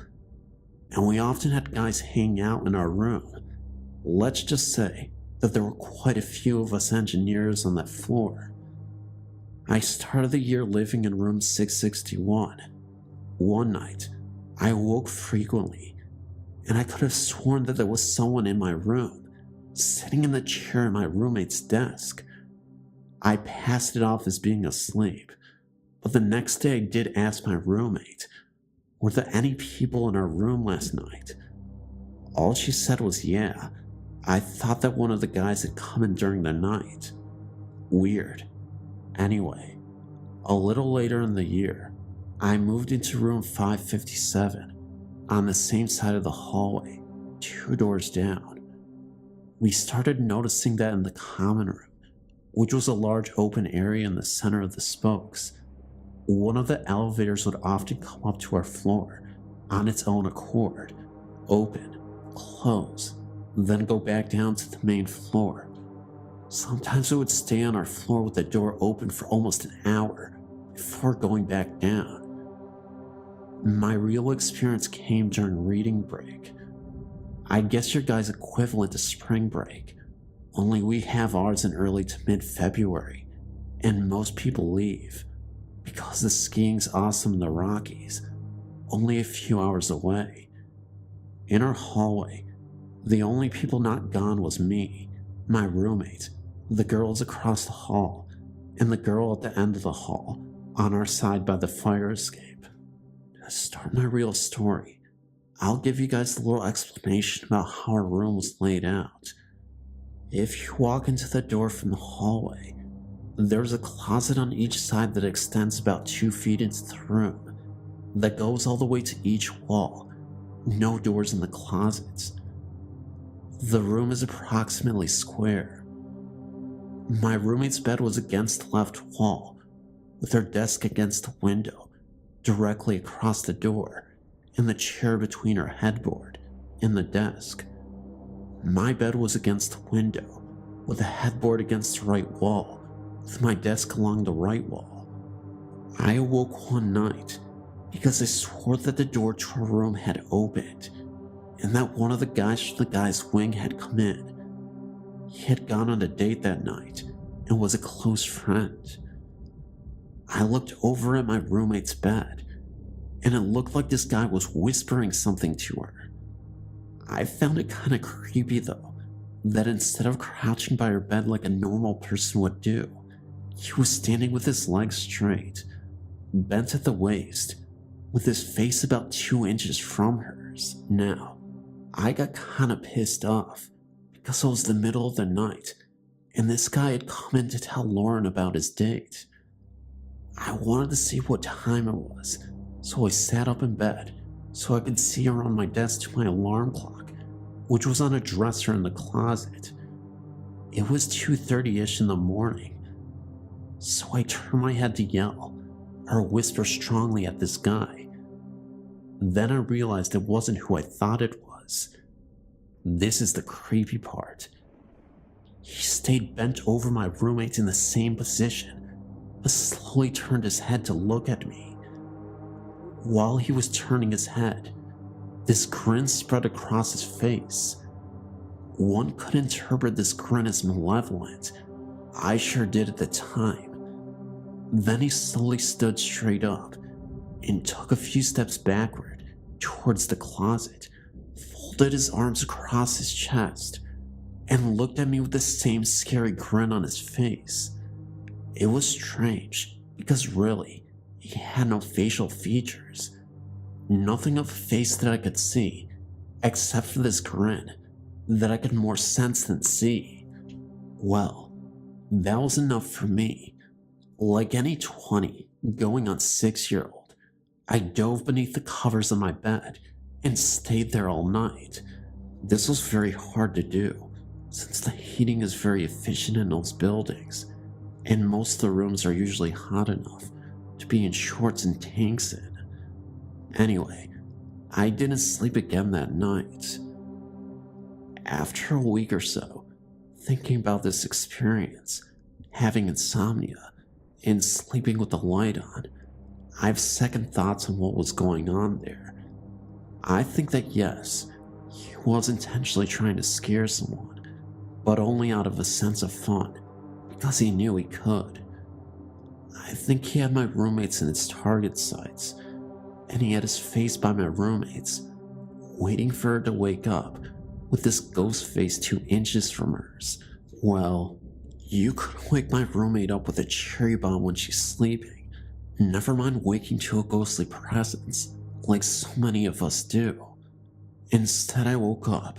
And we often had guys hang out in our room. Let's just say that there were quite a few of us engineers on that floor. I started the year living in room 661. One night, I woke frequently, and I could have sworn that there was someone in my room, sitting in the chair at my roommate's desk. I passed it off as being asleep, but the next day I did ask my roommate, were there any people in our room last night? All she said was yeah. I thought that one of the guys had come in during the night. Weird. Anyway, a little later in the year, I moved into room 557, on the same side of the hallway, 2 doors down. We started noticing that in the common room, which was a large open area in the center of the spokes, one of the elevators would often come up to our floor on its own accord, open, close, then go back down to the main floor. Sometimes it would stay on our floor with the door open for almost an hour before going back down. My real experience came during reading break. I guess your guys' equivalent to spring break, only we have ours in early to mid-February, and most people leave because the skiing's awesome in the Rockies, only a few hours away. In our hallway, the only people not gone was me, my roommate, the girls across the hall, and the girl at the end of the hall, on our side by the fire escape. To start my real story, I'll give you guys a little explanation about how our room was laid out. If you walk into the door from the hallway, there's a closet on each side that extends about 2 feet into the room, that goes all the way to each wall. No doors in the closets. The room is approximately square. My roommate's bed was against the left wall, with her desk against the window, directly across the door, and the chair between her headboard and the desk. My bed was against the window, with the headboard against the right wall, with my desk along the right wall. I awoke one night because I swore that the door to our room had opened, and that one of the guys from the guy's wing had come in. He had gone on a date that night and was a close friend. I looked over at my roommate's bed, and it looked like this guy was whispering something to her. I found it kind of creepy though, that instead of crouching by her bed like a normal person would do, he was standing with his legs straight, bent at the waist, with his face about 2 inches from hers. Now, I got kind of pissed off because it was the middle of the night and this guy had come in to tell Lauren about his date. I wanted to see what time it was, so I sat up in bed so I could see around my desk to my alarm clock, which was on a dresser in the closet. It was 2:30-ish in the morning, so I turned my head to yell or whisper strongly at this guy. Then I realized it wasn't who I thought it was. This is the creepy part. He stayed bent over my roommate in the same position, but slowly turned his head to look at me. While he was turning his head, This grin spread across his face. One could interpret this grin as malevolent. I sure did at the time. Then he slowly stood straight up and took a few steps backward towards the closet, folded his arms across his chest, and looked at me with the same scary grin on his face. It was strange because really, he had no facial features. Nothing of a face that I could see, except for this grin that I could more sense than see. Well, that was enough for me. Like any 20 going on 6-year-old, I dove beneath the covers of my bed and stayed there all night. This was very hard to do, since the heating is very efficient in those buildings, and most of the rooms are usually hot enough to be in shorts and tanks in. Anyway, I didn't sleep again that night. After a week or so, thinking about this experience, having insomnia, and sleeping with the light on, I have second thoughts on what was going on there. I think that yes, he was intentionally trying to scare someone, but only out of a sense of fun, because he knew he could. I think he had my roommates in his target sights, and he had his face by my roommates, waiting for her to wake up with this ghost face 2 inches from hers. Well, you could wake my roommate up with a cherry bomb when she's sleeping, never mind waking to a ghostly presence, like so many of us do. Instead, I woke up,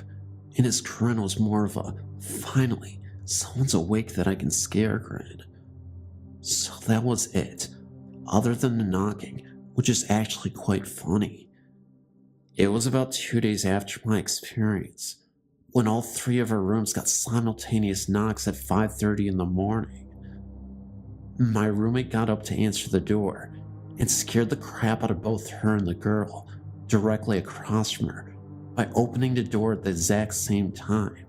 and his grin was more of a, finally, someone's awake that I can scare grin. So that was it, other than the knocking, which is actually quite funny. It was about 2 days after my experience, when all 3 of our rooms got simultaneous knocks at 5:30 in the morning. My roommate got up to answer the door and scared the crap out of both her and the girl directly across from her by opening the door at the exact same time.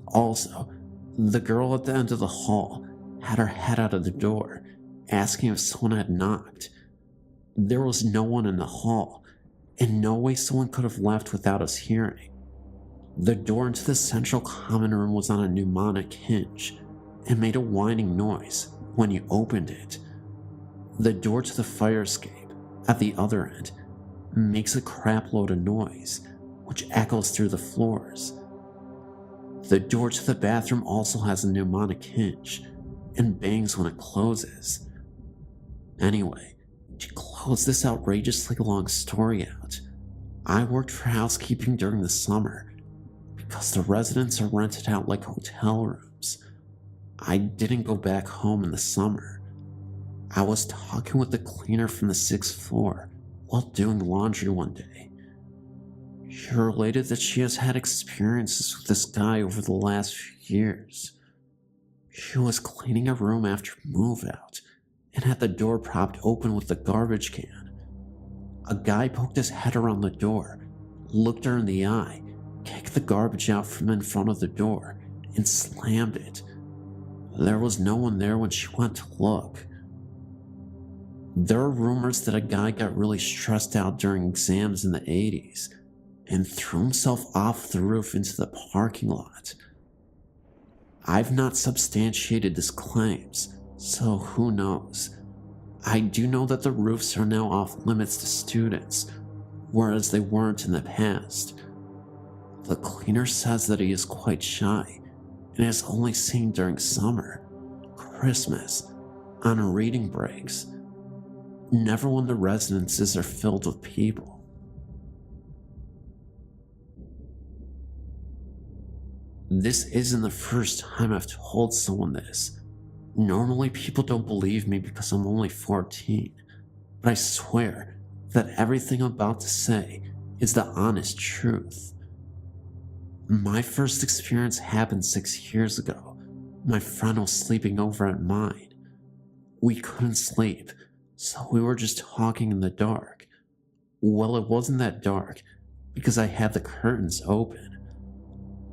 Also, the girl at the end of the hall had her head out of the door, asking if someone had knocked. There was no one in the hall, and no way someone could have left without us hearing. The door into the central common room was on a mnemonic hinge and made a whining noise when you opened it. The door to the fire escape at the other end makes a crap load of noise, which echoes through the floors. The door to the bathroom also has a mnemonic hinge and bangs when it closes. Anyway, to close this outrageously long story out, I worked for housekeeping during the summer because the residents are rented out like hotel rooms. I didn't go back home in the summer. I was talking with the cleaner from the 6th floor while doing laundry one day. She related that she has had experiences with this guy over the last few years. She was cleaning a room after move out and had the door propped open with the garbage can. A guy poked his head around the door, looked her in the eye, kicked the garbage out from in front of the door, and slammed it. There was no one there when she went to look. There are rumors that a guy got really stressed out during exams in the 80s and threw himself off the roof into the parking lot. I've not substantiated his claims, so who knows. I do know that the roofs are now off limits to students, whereas they weren't in the past. The cleaner says that he is quite shy and is only seen during summer, Christmas, on reading breaks, never when the residences are filled with people. This isn't the first time I've told someone this. Normally people don't believe me because I'm only 14, but I swear that everything I'm about to say is the honest truth. My first experience happened 6 years ago. My friend was sleeping over at mine. We couldn't sleep, so we were just talking in the dark. Well, it wasn't that dark because I had the curtains open.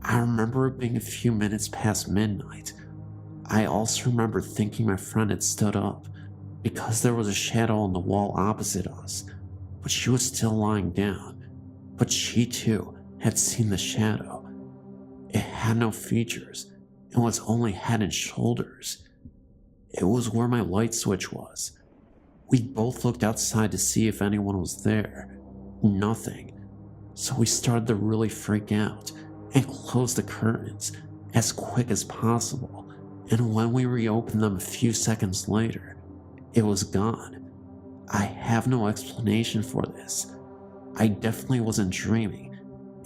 I remember it being a few minutes past midnight. I also remember thinking my friend had stood up because there was a shadow on the wall opposite us, but she was still lying down, but she too had seen the shadow. It had no features and was only head and shoulders. It was where my light switch was. We both looked outside to see if anyone was there. Nothing. So we started to really freak out and close the curtains as quick as possible. And when we reopened them a few seconds later, it was gone. I have no explanation for this. I definitely wasn't dreaming,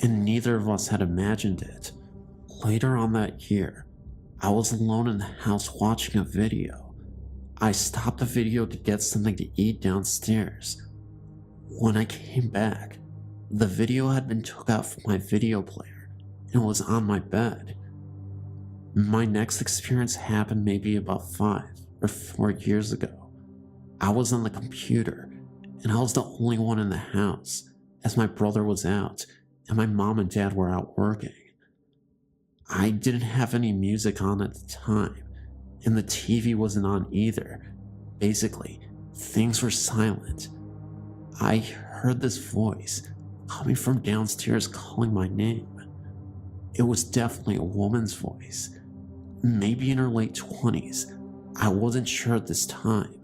and neither of us had imagined it. Later on that year, I was alone in the house watching a video. I stopped the video to get something to eat downstairs. When I came back, the video had been took out from my video player and was on my bed. My next experience happened maybe about 5 or 4 years ago. I was on the computer, and I was the only one in the house, as my brother was out and my mom and dad were out working. I didn't have any music on at the time, and the TV wasn't on either. Basically, things were silent. I heard this voice coming from downstairs calling my name. It was definitely a woman's voice, maybe in her late 20s. I wasn't sure at this time.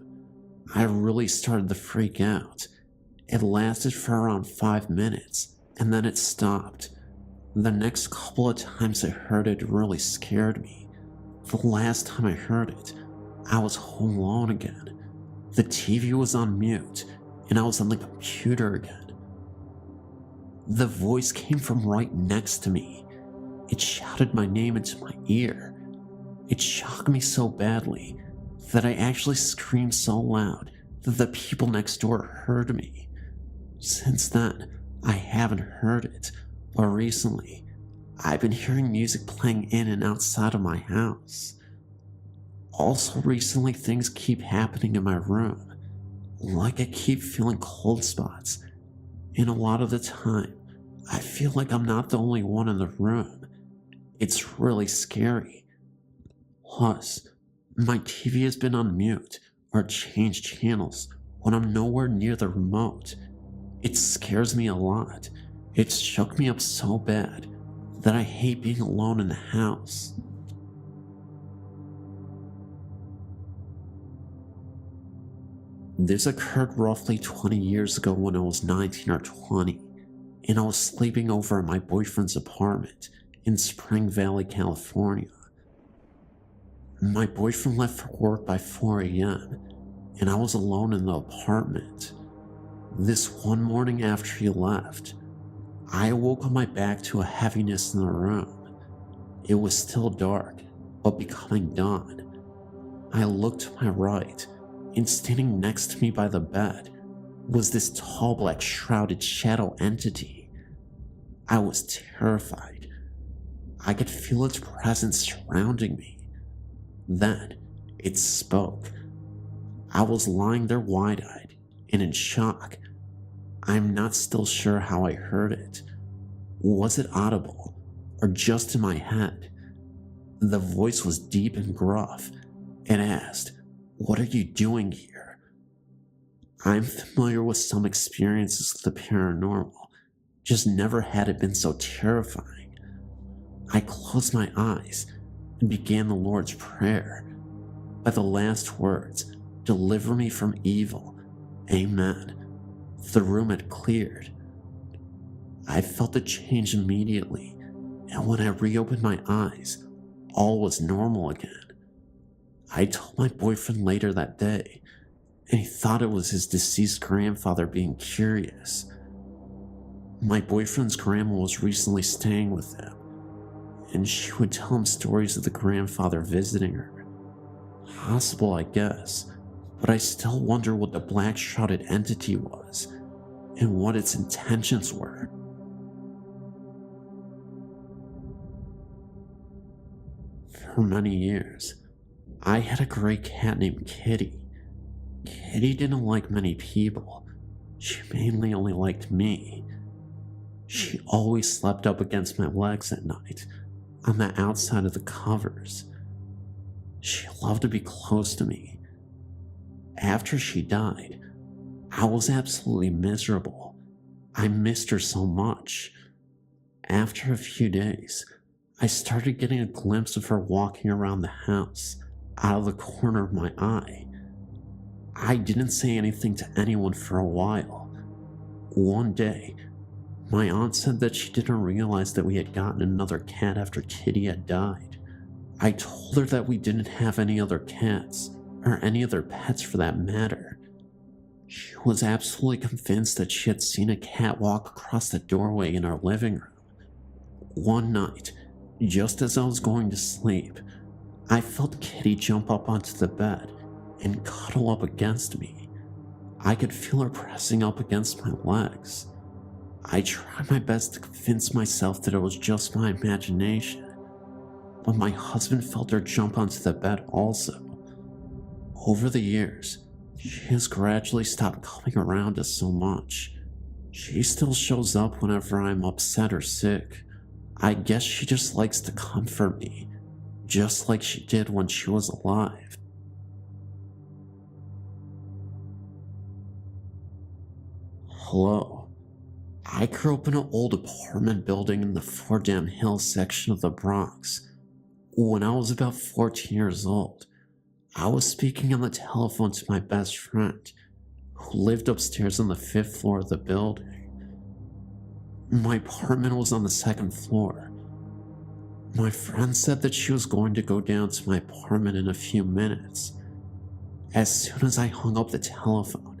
I really started to freak out. It lasted for around 5 minutes, and then it stopped. The next couple of times I heard it really scared me. The last time I heard it, I was home alone again. The TV was on mute, and I was on the computer again. The voice came from right next to me. It shouted my name into my ear. It shocked me so badly that I actually screamed so loud that the people next door heard me. Since then, I haven't heard it, but recently, I've been hearing music playing in and outside of my house. Also recently, things keep happening in my room. Like I keep feeling cold spots, and a lot of the time, I feel like I'm not the only one in the room. It's really scary. Plus, my TV has been on mute or changed channels when I'm nowhere near the remote. It scares me a lot. It shook me up so bad that I hate being alone in the house. This occurred roughly 20 years ago when I was 19 or 20, and I was sleeping over at my boyfriend's apartment in Spring Valley, California. My boyfriend left for work by 4 a.m., and I was alone in the apartment. This one morning after he left, I awoke on my back to a heaviness in the room. It was still dark, but becoming dawn. I looked to my right, and standing next to me by the bed was this tall black shrouded shadow entity. I was terrified. I could feel its presence surrounding me. Then, it spoke. I was lying there wide-eyed and in shock. I'm not still sure how I heard it. Was it audible, or just in my head? The voice was deep and gruff, and asked, "What are you doing here?" I'm familiar with some experiences with the paranormal, just never had it been so terrifying. I closed my eyes and began the Lord's Prayer. By the last words, "Deliver me from evil. Amen." The room had cleared. I felt the change immediately, and when I reopened my eyes, all was normal again. I told my boyfriend later that day, and he thought it was his deceased grandfather being curious. My boyfriend's grandma was recently staying with him, and she would tell him stories of the grandfather visiting her. Possible, I guess, but I still wonder what the black shrouded entity was, and what its intentions were. For many years, I had a gray cat named Kitty. Kitty didn't like many people. She mainly only liked me. She always slept up against my legs at night, on the outside of the covers. She loved to be close to me. After she died, I was absolutely miserable. I missed her so much. After a few days, I started getting a glimpse of her walking around the house out of the corner of my eye. I didn't say anything to anyone for a while. One day, my aunt said that she didn't realize that we had gotten another cat after Kitty had died. I told her that we didn't have any other cats, or any other pets for that matter. She was absolutely convinced that she had seen a cat walk across the doorway in our living room. One night, just as I was going to sleep, I felt Kitty jump up onto the bed and cuddle up against me. I could feel her pressing up against my legs. I tried my best to convince myself that it was just my imagination, but my husband felt her jump onto the bed also. Over the years, she has gradually stopped coming around us so much. She still shows up whenever I'm upset or sick. I guess she just likes to comfort me, just like she did when she was alive. Hello. I grew up in an old apartment building in the Fordham Hills section of the Bronx. When I was about 14 years old, I was speaking on the telephone to my best friend, who lived upstairs on the 5th floor of the building. My apartment was on the 2nd floor. My friend said that she was going to go down to my apartment in a few minutes. As soon as I hung up the telephone,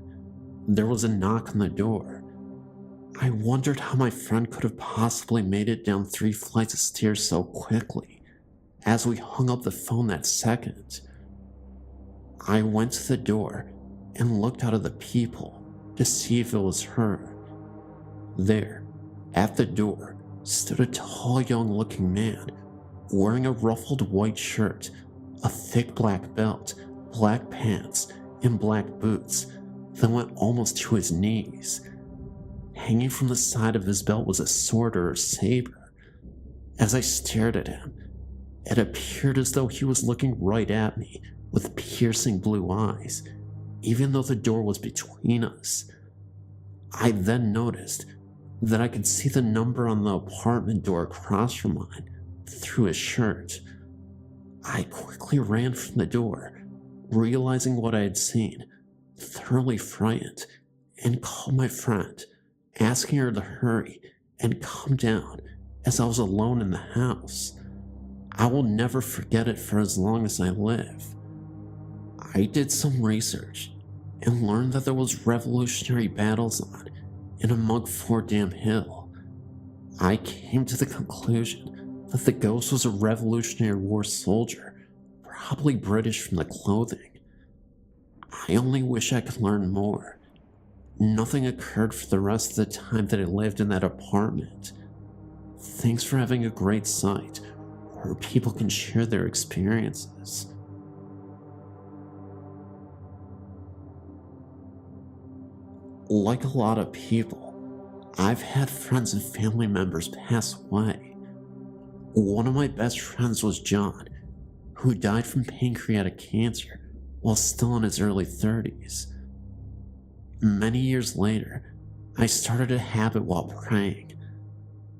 there was a knock on the door. I wondered how my friend could have possibly made it down 3 flights of stairs so quickly. As we hung up the phone that second, I went to the door and looked out at the people to see if it was her. There, at the door, stood a tall, young-looking man wearing a ruffled white shirt, a thick black belt, black pants, and black boots that went almost to his knees. Hanging from the side of his belt was a sword or a saber. As I stared at him, it appeared as though he was looking right at me with piercing blue eyes, even though the door was between us. I then noticed that I could see the number on the apartment door across from mine through his shirt. I quickly ran from the door, realizing what I had seen, thoroughly frightened, and called my friend, asking her to hurry and come down as I was alone in the house. I will never forget it for as long as I live. I did some research and learned that there was Revolutionary battles on in among Fordham Hill. I came to the conclusion that the ghost was a Revolutionary War soldier, probably British from the clothing. I only wish I could learn more. Nothing occurred for the rest of the time that I lived in that apartment. Thanks for having a great site where people can share their experiences. Like a lot of people, I've had friends and family members pass away. One of my best friends was John, who died from pancreatic cancer while still in his early 30s. Many years later, I started a habit while praying.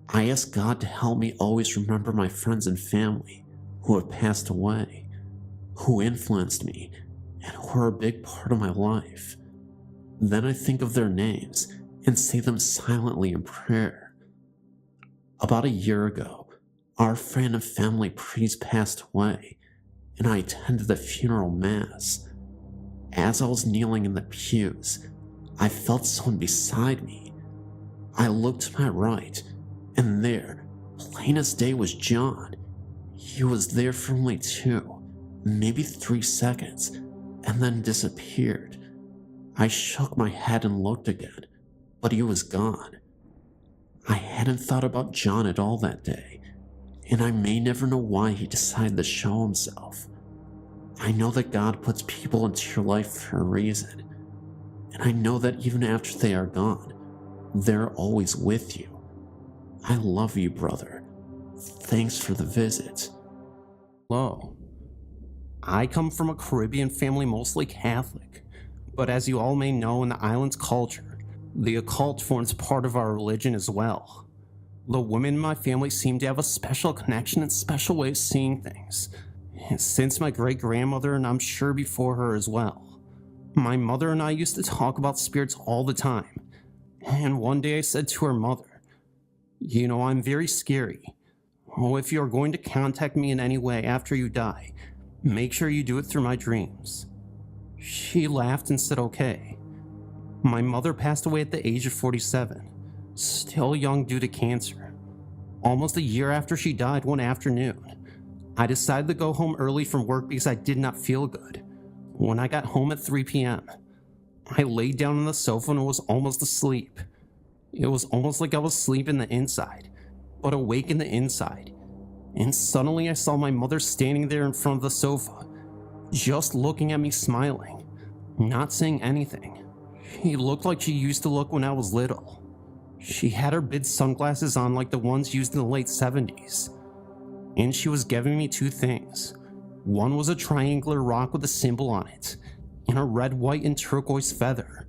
I asked God to help me always remember my friends and family who have passed away, who influenced me, and who are a big part of my life. Then I think of their names and say them silently in prayer. About a year ago, our friend and family priest passed away, and I attended the funeral mass. As I was kneeling in the pews, I felt someone beside me. I looked to my right, and there, plain as day, was John. He was there for only 2, maybe 3 seconds, and then disappeared. I shook my head and looked again, but he was gone. I hadn't thought about John at all that day, and I may never know why he decided to show himself. I know that God puts people into your life for a reason, and I know that even after they are gone, they're always with you. I love you, brother. Thanks for the visit. Hello. I come from a Caribbean family, mostly Catholic. But as you all may know, in the island's culture, The occult forms part of our religion as well. The women in my family seem to have a special connection and special way of seeing things, since my great-grandmother, and I'm sure before her as well. My mother and I used to talk about spirits all the time, and one day I said to her mother, "You know, I'm very scary. Oh, if you're going to contact me in any way after you die, make sure you do it through my dreams." She laughed and said okay. My mother passed away at the age of 47, still young due to cancer. Almost a year after she died one afternoon, I decided to go home early from work because I did not feel good. When I got home at 3 p.m., I laid down on the sofa and was almost asleep. It was almost like I was asleep in the inside, but awake in the inside. And suddenly I saw my mother standing there in front of the sofa, just looking at me smiling, not saying anything. She looked like she used to look when I was little. She had her big sunglasses on like the ones used in the late 70s. And she was giving me two things. One was a triangular rock with a symbol on it, and a red, white, and turquoise feather.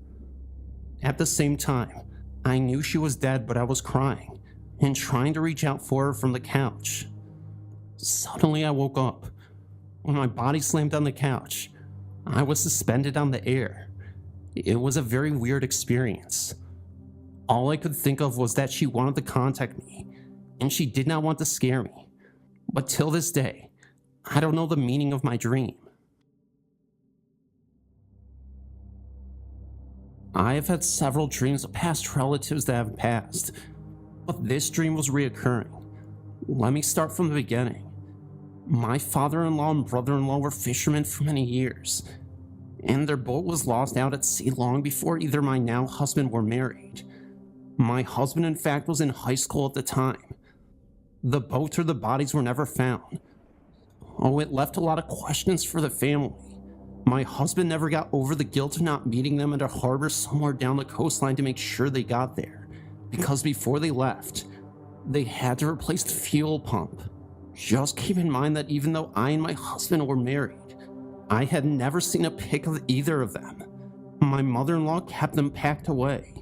At the same time, I knew she was dead, but I was crying and trying to reach out for her from the couch. Suddenly I woke up. When my body slammed on the couch, I was suspended on the air. It was a very weird experience. All I could think of was that she wanted to contact me, and she did not want to scare me. But till this day, I don't know the meaning of my dream. I have had several dreams of past relatives that have passed, but this dream was reoccurring. Let me start from the beginning. My father-in-law and brother-in-law were fishermen for many years, and their boat was lost out at sea long before either my now husband were married. My husband, in fact, was in high school at the time. The boat or the bodies were never found. Oh, it left a lot of questions for the family. My husband never got over the guilt of not meeting them at a harbor somewhere down the coastline to make sure they got there, because before they left, they had to replace the fuel pump. Just keep in mind that even though I and my husband were married, I had never seen a pic of either of them. My mother-in-law kept them packed away.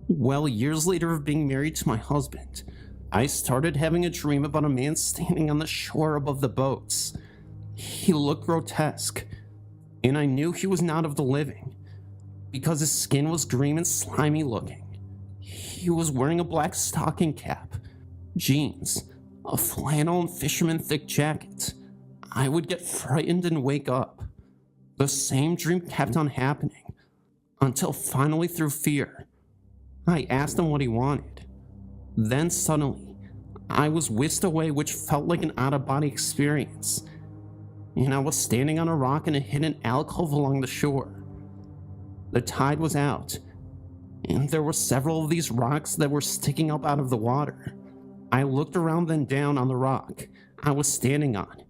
Well, years later of being married to my husband, I started having a dream about a man standing on the shore above the boats. He looked grotesque, and I knew he was not of the living, because his skin was green and slimy looking. He was wearing a black stocking cap, jeans, a flannel and fisherman thick jacket. I would get frightened and wake up. The same dream kept on happening, until finally through fear, I asked him what he wanted. Then suddenly, I was whisked away, which felt like an out-of-body experience, and I was standing on a rock in a hidden alcove along the shore. The tide was out, and there were several of these rocks that were sticking up out of the water. I looked around then down on the rock I was standing on,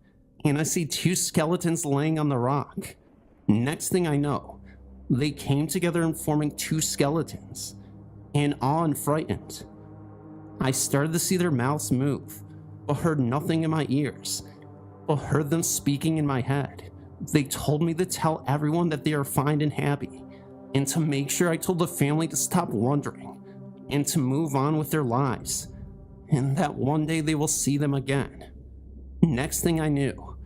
and I see two skeletons laying on the rock. Next thing I know, they came together and forming two skeletons, and awe and frightened. I started to see their mouths move, but heard nothing in my ears, but heard them speaking in my head. They told me to tell everyone that they are fine and happy, and to make sure I told the family to stop wondering, and to move on with their lives, and that one day they will see them again. Next thing I knew,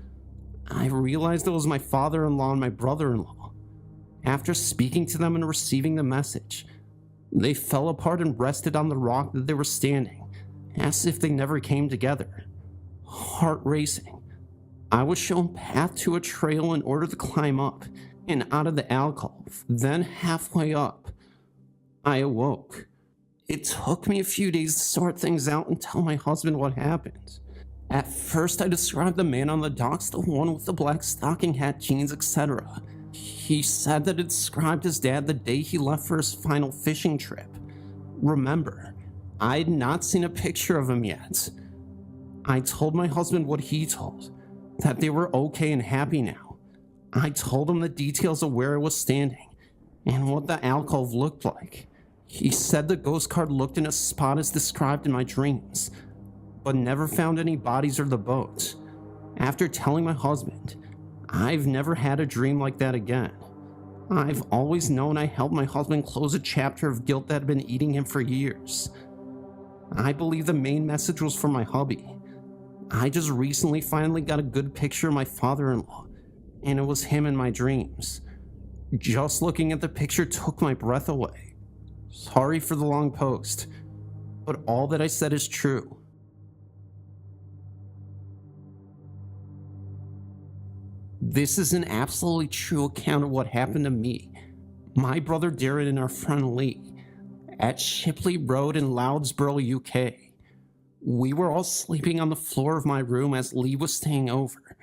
I realized it was my father-in-law and my brother-in-law. After speaking to them and receiving the message, they fell apart and rested on the rock that they were standing, as if they never came together. Heart racing, I was shown path to a trail in order to climb up and out of the alcove. Then halfway up, I awoke. It took me a few days to sort things out and tell my husband what happened. At first, I described the man on the docks, the one with the black stocking hat, jeans, etc. He said that it described his dad the day he left for his final fishing trip. Remember, I had not seen a picture of him yet. I told my husband what he told, that they were okay and happy now. I told him the details of where I was standing and what the alcove looked like. He said the ghost card looked in a spot as described in my dreams, but never found any bodies or the boat. After telling my husband, I've never had a dream like that again. I've always known I helped my husband close a chapter of guilt that had been eating him for years. I believe the main message was for my hubby. I just recently finally got a good picture of my father-in-law, and it was him in my dreams. Just looking at the picture took my breath away. Sorry for the long post, but all that I said is true. This is an absolutely true account of what happened to me, my brother Darren, and our friend Lee at Shipley Road in Loudsborough, UK. We were all sleeping on the floor of my room as Lee was staying over,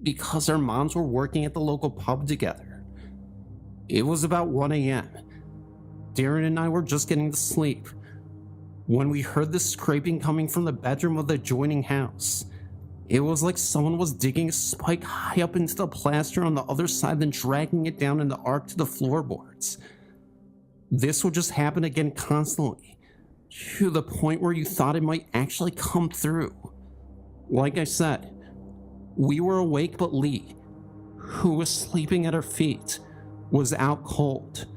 because our moms were working at the local pub together. It was about 1 a.m. Darren and I were just getting to sleep when we heard the scraping coming from the bedroom of the adjoining house. It was like someone was digging a spike high up into the plaster on the other side, then dragging it down in the arc to the floorboards. This would just happen again constantly, to the point where you thought it might actually come through. Like I said, we were awake, but Lee, who was sleeping at our feet, was out cold.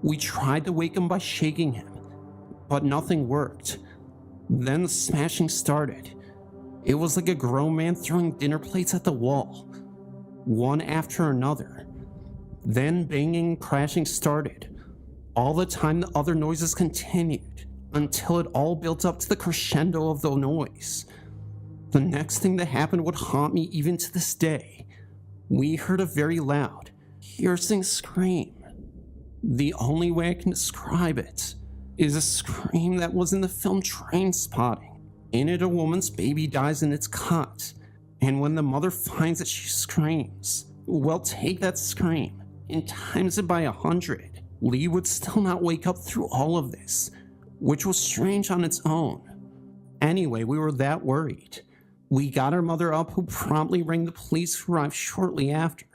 We tried to wake him by shaking him, but nothing worked. Then the smashing started. It was like a grown man throwing dinner plates at the wall, one after another. Then banging and crashing started. All the time the other noises continued, until it all built up to the crescendo of the noise. The next thing that happened would haunt me even to this day. We heard a very loud, piercing scream. The only way I can describe it is a scream that was in the film Trainspotting. In it, a woman's baby dies in its cot, and when the mother finds it, she screams. Well, take that scream and times it by 100. Lee would still not wake up through all of this, which was strange on its own. Anyway, we were that worried. We got our mother up, who promptly rang the police, who arrived shortly after.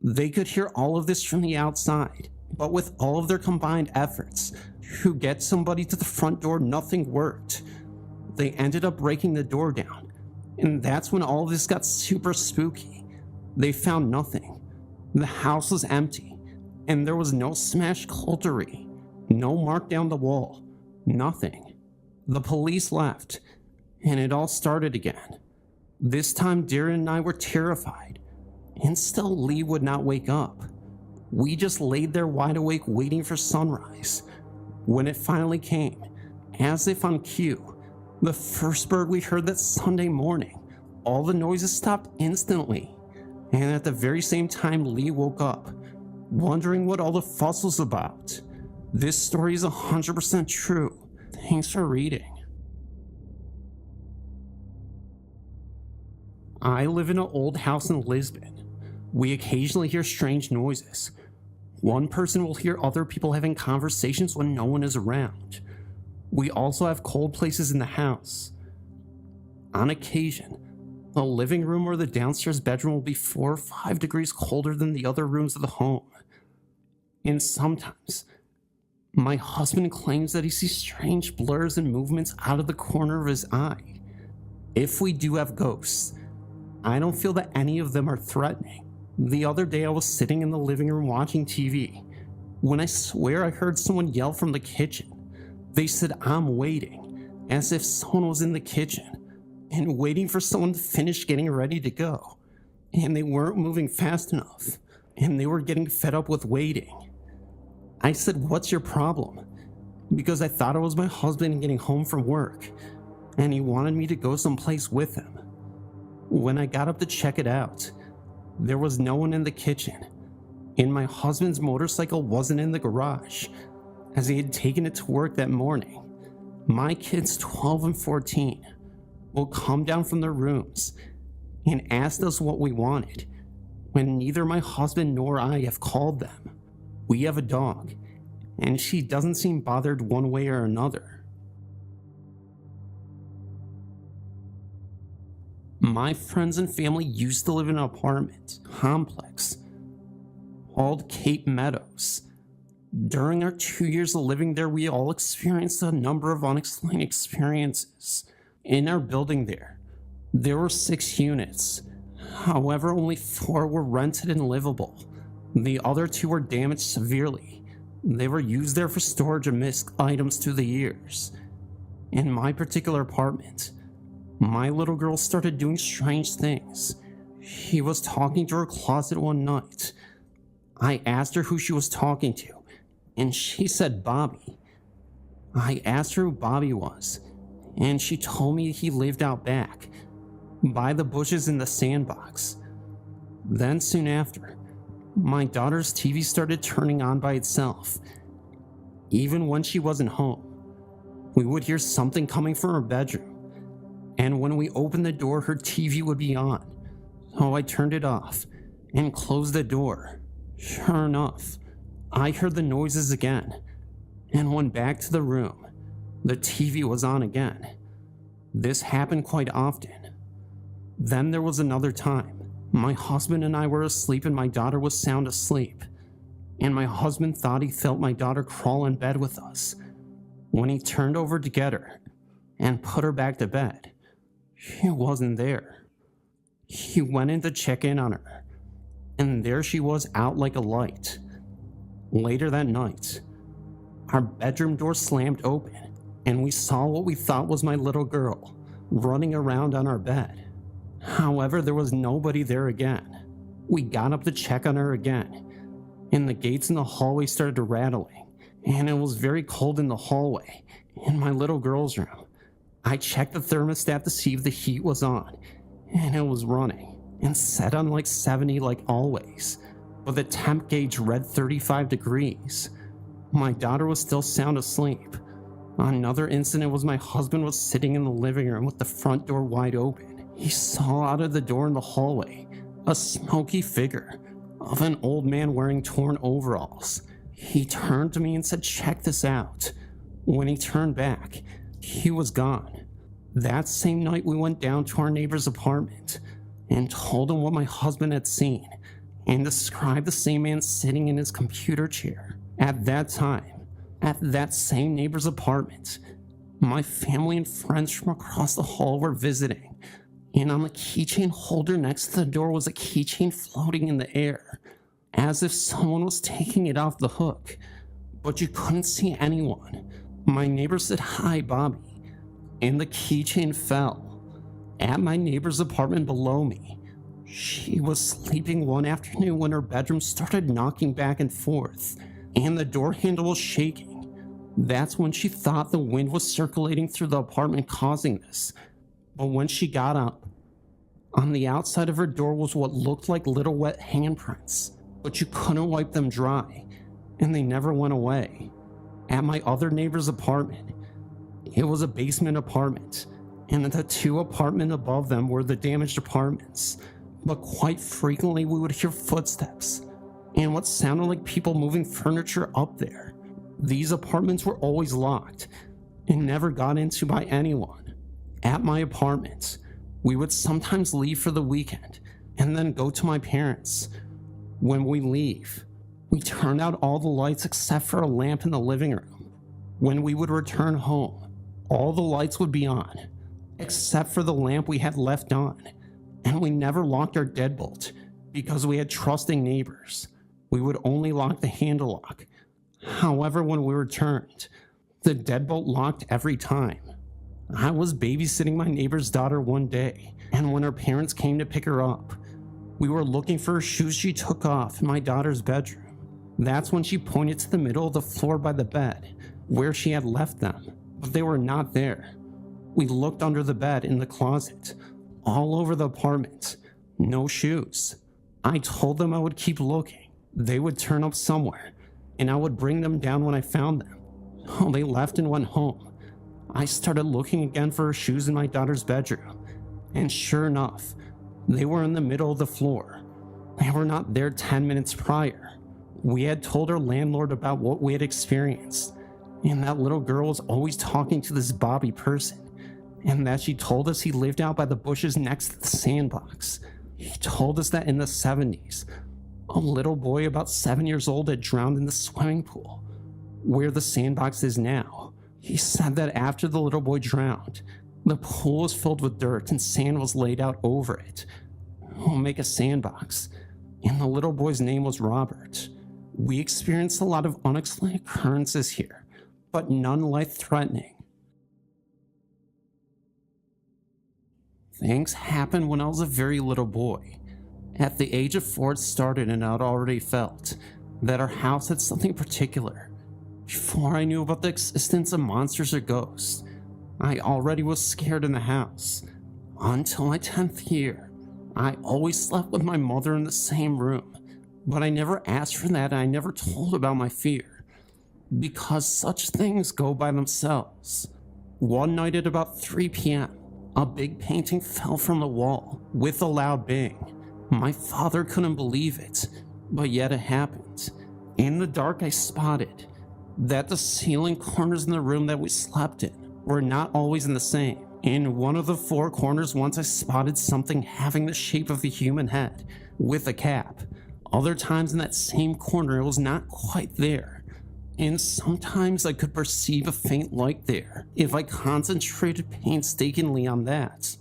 They could hear all of this from the outside, but with all of their combined efforts to get somebody to the front door, nothing worked. They ended up breaking the door down, and that's when all of this got super spooky. They found nothing. The house was empty, and there was no smashed cutlery, no mark down the wall, nothing. The police left, and it all started again. This time Darren and I were terrified, and still Lee would not wake up. We just laid there wide awake waiting for sunrise. When it finally came, as if on cue, the first bird we heard that Sunday morning, all the noises stopped instantly, and at the very same time Lee woke up, wondering what all the fuss was about. This story is 100% true. Thanks for reading. I live in an old house in Lisbon. We occasionally hear strange noises. One person will hear other people having conversations when no one is around. We also have cold places in the house. On occasion, the living room or the downstairs bedroom will be 4 or 5 degrees colder than the other rooms of the home. And sometimes, my husband claims that he sees strange blurs and movements out of the corner of his eye. If we do have ghosts, I don't feel that any of them are threatening. The other day I was sitting in the living room watching TV, when I swear I heard someone yell from the kitchen. They said, "I'm waiting," as if someone was in the kitchen and waiting for someone to finish getting ready to go. And they weren't moving fast enough, and they were getting fed up with waiting. I said, "What's your problem?" Because I thought it was my husband getting home from work, and he wanted me to go someplace with him. When I got up to check it out, there was no one in the kitchen, and my husband's motorcycle wasn't in the garage, as he had taken it to work that morning. My kids, 12 and 14, will come down from their rooms and asked us what we wanted, when neither my husband nor I have called them. We have a dog, and she doesn't seem bothered one way or another. My friends and family used to live in an apartment complex called Cape Meadows. During our 2 years of living there, we all experienced a number of unexplained experiences. In our building there were 6 units. However, only 4 were rented and livable. The other two were damaged severely. They were used there for storage of missed items through the years. In my particular apartment, my little girl started doing strange things. She was talking to her closet one night. I asked her who she was talking to, and she said Bobby. I asked her who Bobby was, and she told me he lived out back, by the bushes in the sandbox. Then soon after, my daughter's TV started turning on by itself. Even when she wasn't home, we would hear something coming from her bedroom, and when we opened the door, her TV would be on. So I turned it off and closed the door. Sure enough, I heard the noises again, and went back to the room. The TV was on again. This happened quite often. Then there was another time. My husband and I were asleep and my daughter was sound asleep, and my husband thought he felt my daughter crawl in bed with us. When he turned over to get her and put her back to bed, she wasn't there. He went in to check in on her, and there she was out like a light. Later that night, our bedroom door slammed open, and we saw what we thought was my little girl running around on our bed. However, there was nobody there again. We got up to check on her again, and the gates in the hallway started rattling, and it was very cold in the hallway in my little girl's room. I checked the thermostat to see if the heat was on, and it was running and set on like 70 like always, but the temp gauge read 35 degrees. My daughter was still sound asleep. Another incident was my husband was sitting in the living room with the front door wide open. He saw out of the door in the hallway a smoky figure of an old man wearing torn overalls. He turned to me and said, "Check this out." When he turned back, he was gone. That same night, we went down to our neighbor's apartment and told him what my husband had seen and described the same man sitting in his computer chair. At that time, at that same neighbor's apartment, my family and friends from across the hall were visiting, and on the keychain holder next to the door was a keychain floating in the air, as if someone was taking it off the hook, but you couldn't see anyone. My neighbor said, "Hi, Bobby," and the keychain fell. At my neighbor's apartment below me, she was sleeping one afternoon when her bedroom started knocking back and forth, and the door handle was shaking. That's when she thought the wind was circulating through the apartment causing this. But when she got up, on the outside of her door was what looked like little wet handprints, but you couldn't wipe them dry, and they never went away. At my other neighbor's apartment, it was a basement apartment, and the two apartments above them were the damaged apartments, but quite frequently we would hear footsteps and what sounded like people moving furniture up there. These apartments were always locked and never got into by anyone. At my apartment, we would sometimes leave for the weekend and then go to my parents'. When we leave, we turn out all the lights except for a lamp in the living room. When we would return home, all the lights would be on, except for the lamp we had left on, and we never locked our deadbolt because we had trusting neighbors. We would only lock the handle lock. However, when we returned, the deadbolt locked every time. I was babysitting my neighbor's daughter one day, and when her parents came to pick her up, we were looking for her shoes she took off in my daughter's bedroom. That's when she pointed to the middle of the floor by the bed, where she had left them, but they were not there. We looked under the bed, in the closet, all over the apartment. No shoes. I told them I would keep looking. They would turn up somewhere, and I would bring them down when I found them. So they left and went home. I started looking again for her shoes in my daughter's bedroom, and sure enough, they were in the middle of the floor. They were not there 10 minutes prior. We had told our landlord about what we had experienced, and that little girl was always talking to this Bobby person, and that she told us he lived out by the bushes next to the sandbox. He told us that in the 70s, a little boy about 7 years old had drowned in the swimming pool, where the sandbox is now. He said that after the little boy drowned, the pool was filled with dirt and sand was laid out over it. We'll make a sandbox. and the little boy's name was Robert. We experienced a lot of unexplained occurrences here, but none life-threatening. Things happened when I was a very little boy. At the age of 4 it started, and I'd already felt that our house had something particular. Before I knew about the existence of monsters or ghosts, I already was scared in the house. Until my 10th year, I always slept with my mother in the same room, but I never asked for that, and I never told about my fear, because such things go by themselves. One night at about 3 p.m., a big painting fell from the wall with a loud bang. My father couldn't believe it, but yet it happened. In the dark, I spotted that the ceiling corners in the room that we slept in were not always in the same. In one of the 4 corners, once I spotted something having the shape of a human head with a cap. Other times in that same corner, it was not quite there. And sometimes I could perceive a faint light there if I concentrated painstakingly on that.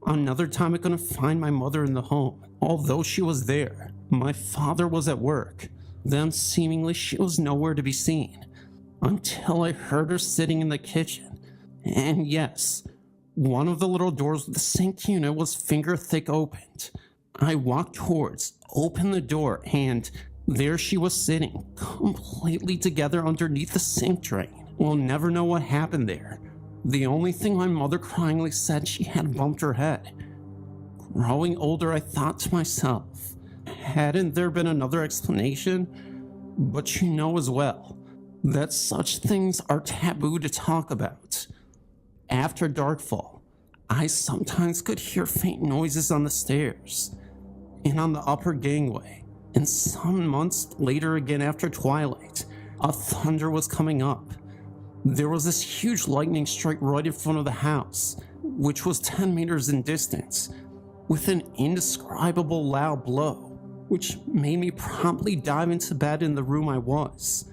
Another time I couldn't find my mother in the home, although she was there. My father was at work. Then seemingly she was nowhere to be seen, until I heard her sitting in the kitchen. And yes, one of the little doors with the sink unit was finger-thick opened. I walked towards, opened the door, and there she was sitting, completely together underneath the sink drain. We'll never know what happened there. The only thing my mother cryingly said, she had bumped her head. Growing older, I thought to myself, hadn't there been another explanation? But you know as well that such things are taboo to talk about. After darkfall, I sometimes could hear faint noises on the stairs and on the upper gangway, and some months later again after twilight, a thunder was coming up. There was this huge lightning strike right in front of the house, which was 10 meters in distance, with an indescribable loud blow, which made me promptly dive into bed in the room I was.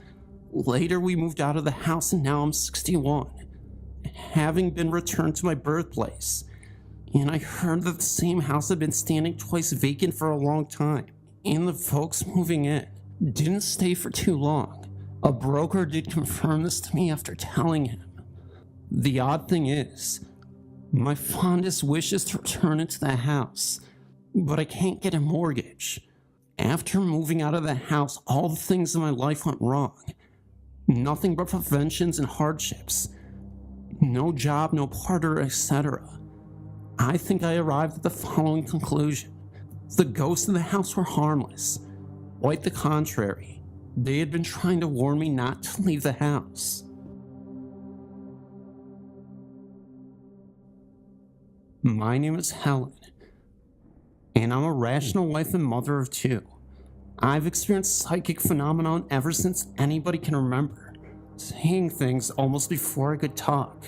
Later we moved out of the house, and now I'm 61, having been returned to my birthplace, and I heard that the same house had been standing twice vacant for a long time, and the folks moving in didn't stay for too long. A broker did confirm this to me after telling him. The odd thing is, my fondest wish is to return into the house, but I can't get a mortgage. After moving out of the house, all the things in my life went wrong. Nothing but preventions and hardships. No job, no partner, etc. I think I arrived at the following conclusion. The ghosts in the house were harmless. Quite the contrary. They had been trying to warn me not to leave the house. My name is Helen, and I'm a rational wife and mother of 2. I've experienced psychic phenomenon ever since anybody can remember, seeing things almost before I could talk.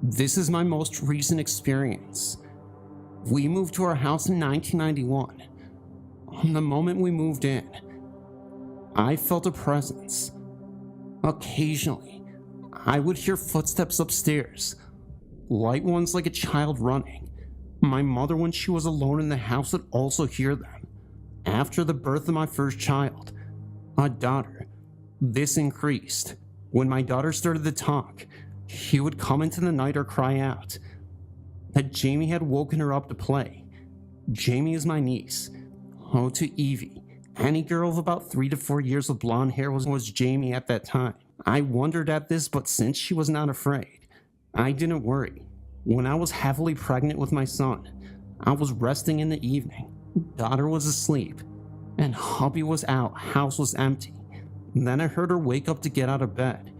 This is my most recent experience. We moved to our house in 1991. On the moment we moved in, I felt a presence. Occasionally, I would hear footsteps upstairs, light ones like a child running. My mother, when she was alone in the house, would also hear them. After the birth of my first child, a daughter, this increased. When my daughter started to talk, she would come into the night or cry out that Jamie had woken her up to play. Jamie is my niece. Oh, to Evie. Any girl of about 3 to 4 years with blonde hair was Jamie at that time. I wondered at this, but since she was not afraid, I didn't worry. When I was heavily pregnant with my son, I was resting in the evening. Daughter was asleep, and hubby was out, house was empty. Then I heard her wake up to get out of bed,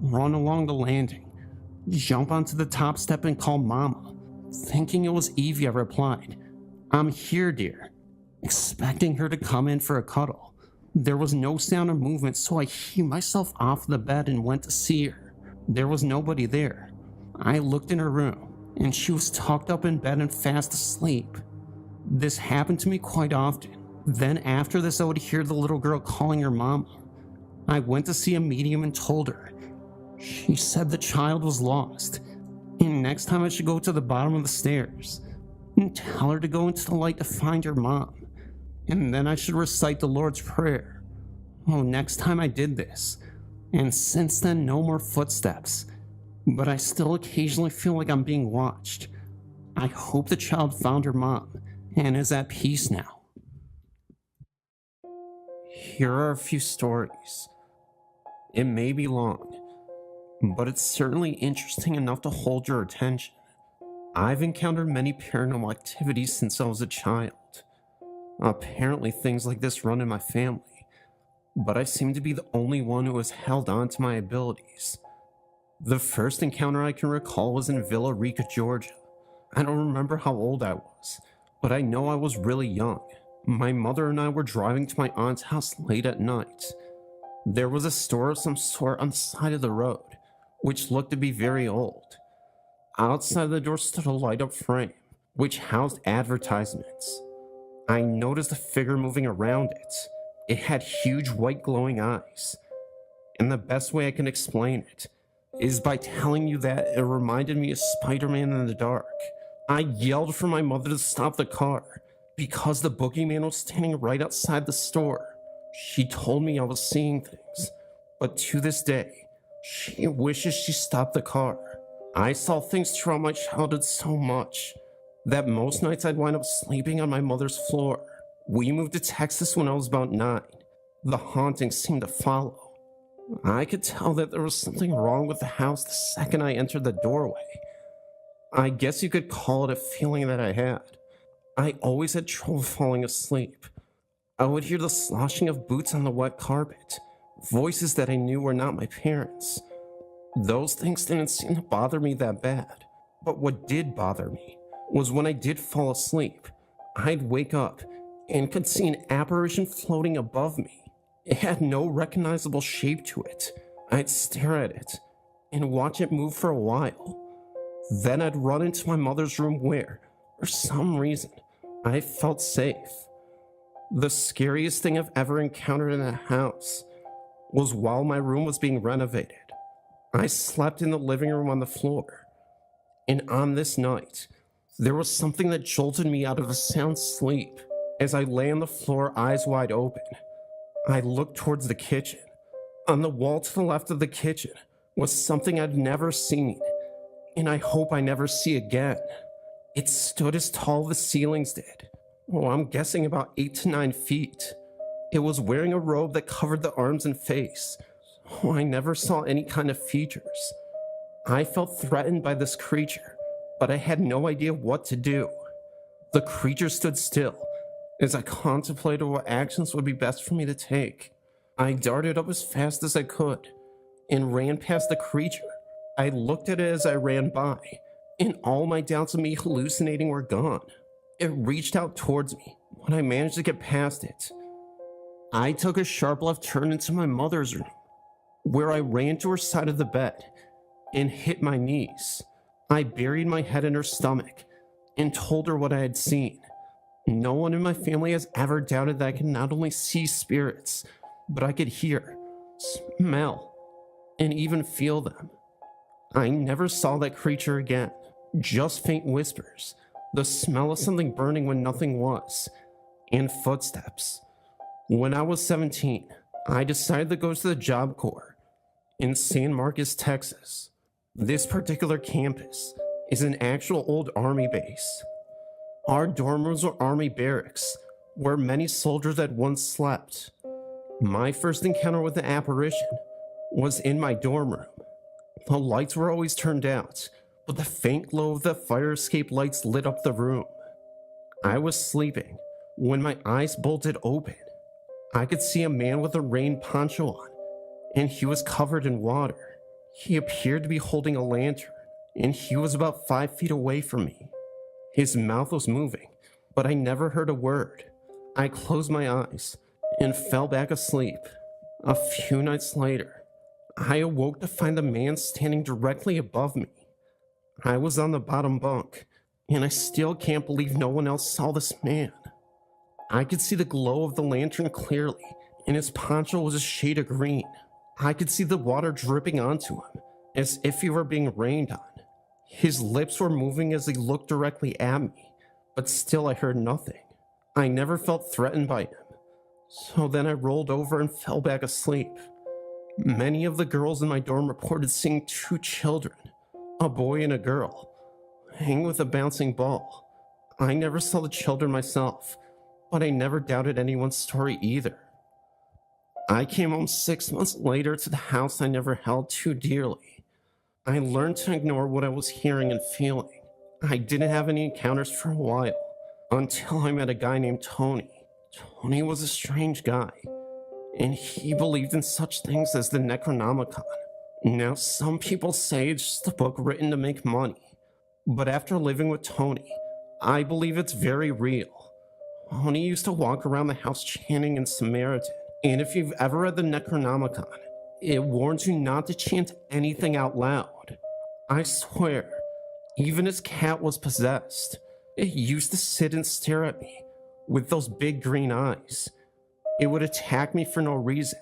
run along the landing, jump onto the top step and call Mama. Thinking it was Evie, I replied, "I'm here, dear," expecting her to come in for a cuddle. There was no sound or movement, so I heaved myself off the bed and went to see her. There was nobody there. I looked in her room, and she was tucked up in bed and fast asleep. This happened to me quite often. Then after this, I would hear the little girl calling her mama. I went to see a medium and told her. She said the child was lost, and next time I should go to the bottom of the stairs and tell her to go into the light to find her mom. and then I should recite the Lord's Prayer. Oh, next time I did this. And since then, no more footsteps. But I still occasionally feel like I'm being watched. I hope the child found her mom and is at peace now. Here are a few stories. It may be long, but it's certainly interesting enough to hold your attention. I've encountered many paranormal activities since I was a child. Apparently things like this run in my family, but I seem to be the only one who has held on to my abilities. The first encounter I can recall was in Villa Rica, Georgia. I don't remember how old I was, but I know I was really young. My mother and I were driving to my aunt's house late at night. There was a store of some sort on the side of the road, which looked to be very old. Outside the door stood a light-up frame, which housed advertisements. I noticed a figure moving around it. It had huge white glowing eyes. And the best way I can explain it is by telling you that it reminded me of Spider-Man in the dark. I yelled for my mother to stop the car because the boogeyman was standing right outside the store. She told me I was seeing things, but to this day, she wishes she stopped the car. I saw things throughout my childhood so much that most nights I'd wind up sleeping on my mother's floor. We moved to Texas when I was about 9. The hauntings seemed to follow. I could tell that there was something wrong with the house the second I entered the doorway. I guess you could call it a feeling that I had. I always had trouble falling asleep. I would hear the sloshing of boots on the wet carpet, voices that I knew were not my parents. Those things didn't seem to bother me that bad, but what did bother me was when I did fall asleep, I'd wake up and could see an apparition floating above me. It had no recognizable shape to it. I'd stare at it and watch it move for a while. Then I'd run into my mother's room where, for some reason, I felt safe. The scariest thing I've ever encountered in a house was while my room was being renovated. I slept in the living room on the floor, and on this night, there was something that jolted me out of a sound sleep. As I lay on the floor, eyes wide open, I looked towards the kitchen. On the wall to the left of the kitchen was something I'd never seen, and I hope I never see again. It stood as tall as the ceilings did. Oh, I'm guessing about 8 to 9 feet. It was wearing a robe that covered the arms and face. Oh, I never saw any kind of features. I felt threatened by this creature, but I had no idea what to do. The creature stood still as I contemplated what actions would be best for me to take. I darted up as fast as I could and ran past the creature. I looked at it as I ran by, and all my doubts of me hallucinating were gone. It reached out towards me when I managed to get past it. I took a sharp left turn into my mother's room, where I ran to her side of the bed and hit my knees. I buried my head in her stomach and told her what I had seen. No one in my family has ever doubted that I can not only see spirits, but I could hear, smell, and even feel them. I never saw that creature again, just faint whispers, the smell of something burning when nothing was, and footsteps. When I was 17, I decided to go to the Job Corps in San Marcos, Texas. This particular campus is an actual old army base. Our dorm rooms were army barracks, where many soldiers had once slept. My first encounter with the apparition was in my dorm room. The lights were always turned out, but the faint glow of the fire escape lights lit up the room. I was sleeping when my eyes bolted open. I could see a man with a rain poncho on, and he was covered in water. He appeared to be holding a lantern, and he was about 5 feet away from me. His mouth was moving, but I never heard a word. I closed my eyes and fell back asleep. A few nights later, I awoke to find the man standing directly above me. I was on the bottom bunk, and I still can't believe no one else saw this man. I could see the glow of the lantern clearly, and his poncho was a shade of green. I could see the water dripping onto him, as if he were being rained on. His lips were moving as he looked directly at me, but still I heard nothing. I never felt threatened by him. So then I rolled over and fell back asleep. Many of the girls in my dorm reported seeing 2 children, a boy and a girl, hang with a bouncing ball. I never saw the children myself, but I never doubted anyone's story either. I came home 6 months later to the house I never held too dearly. I learned to ignore what I was hearing and feeling. I didn't have any encounters for a while, until I met a guy named Tony. Tony was a strange guy, and he believed in such things as the Necronomicon. Now, some people say it's just a book written to make money, but after living with Tony, I believe it's very real. Tony used to walk around the house chanting in Samaritan, and if you've ever read the Necronomicon, it warns you not to chant anything out loud. I swear, even his cat was possessed. It used to sit and stare at me with those big green eyes. It would attack me for no reason.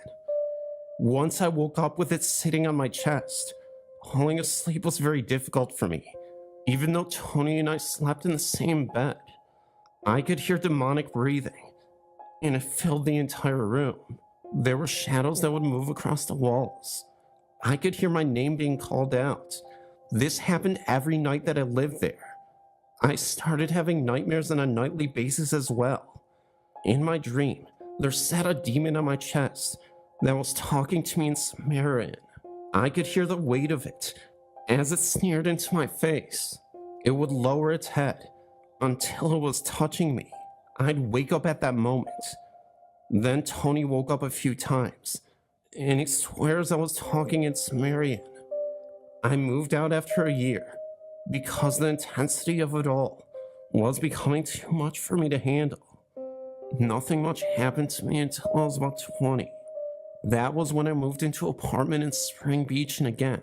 Once I woke up with it sitting on my chest. Falling asleep was very difficult for me, even though Tony and I slept in the same bed. I could hear demonic breathing, and it filled the entire room. There were shadows that would move across the walls. I could hear my name being called out. This happened every night that I lived there. I started having nightmares on a nightly basis as well. In my dream, there sat a demon on my chest that was talking to me in Samaritan. I could hear the weight of it as it sneered into my face. It would lower its head until it was touching me. I'd wake up at that moment. Then Tony woke up a few times, and he swears I was talking in Samaritan. I moved out after a year because the intensity of it all was becoming too much for me to handle. Nothing much happened to me until I was about 20. That was when I moved into an apartment in Spring Beach, and again,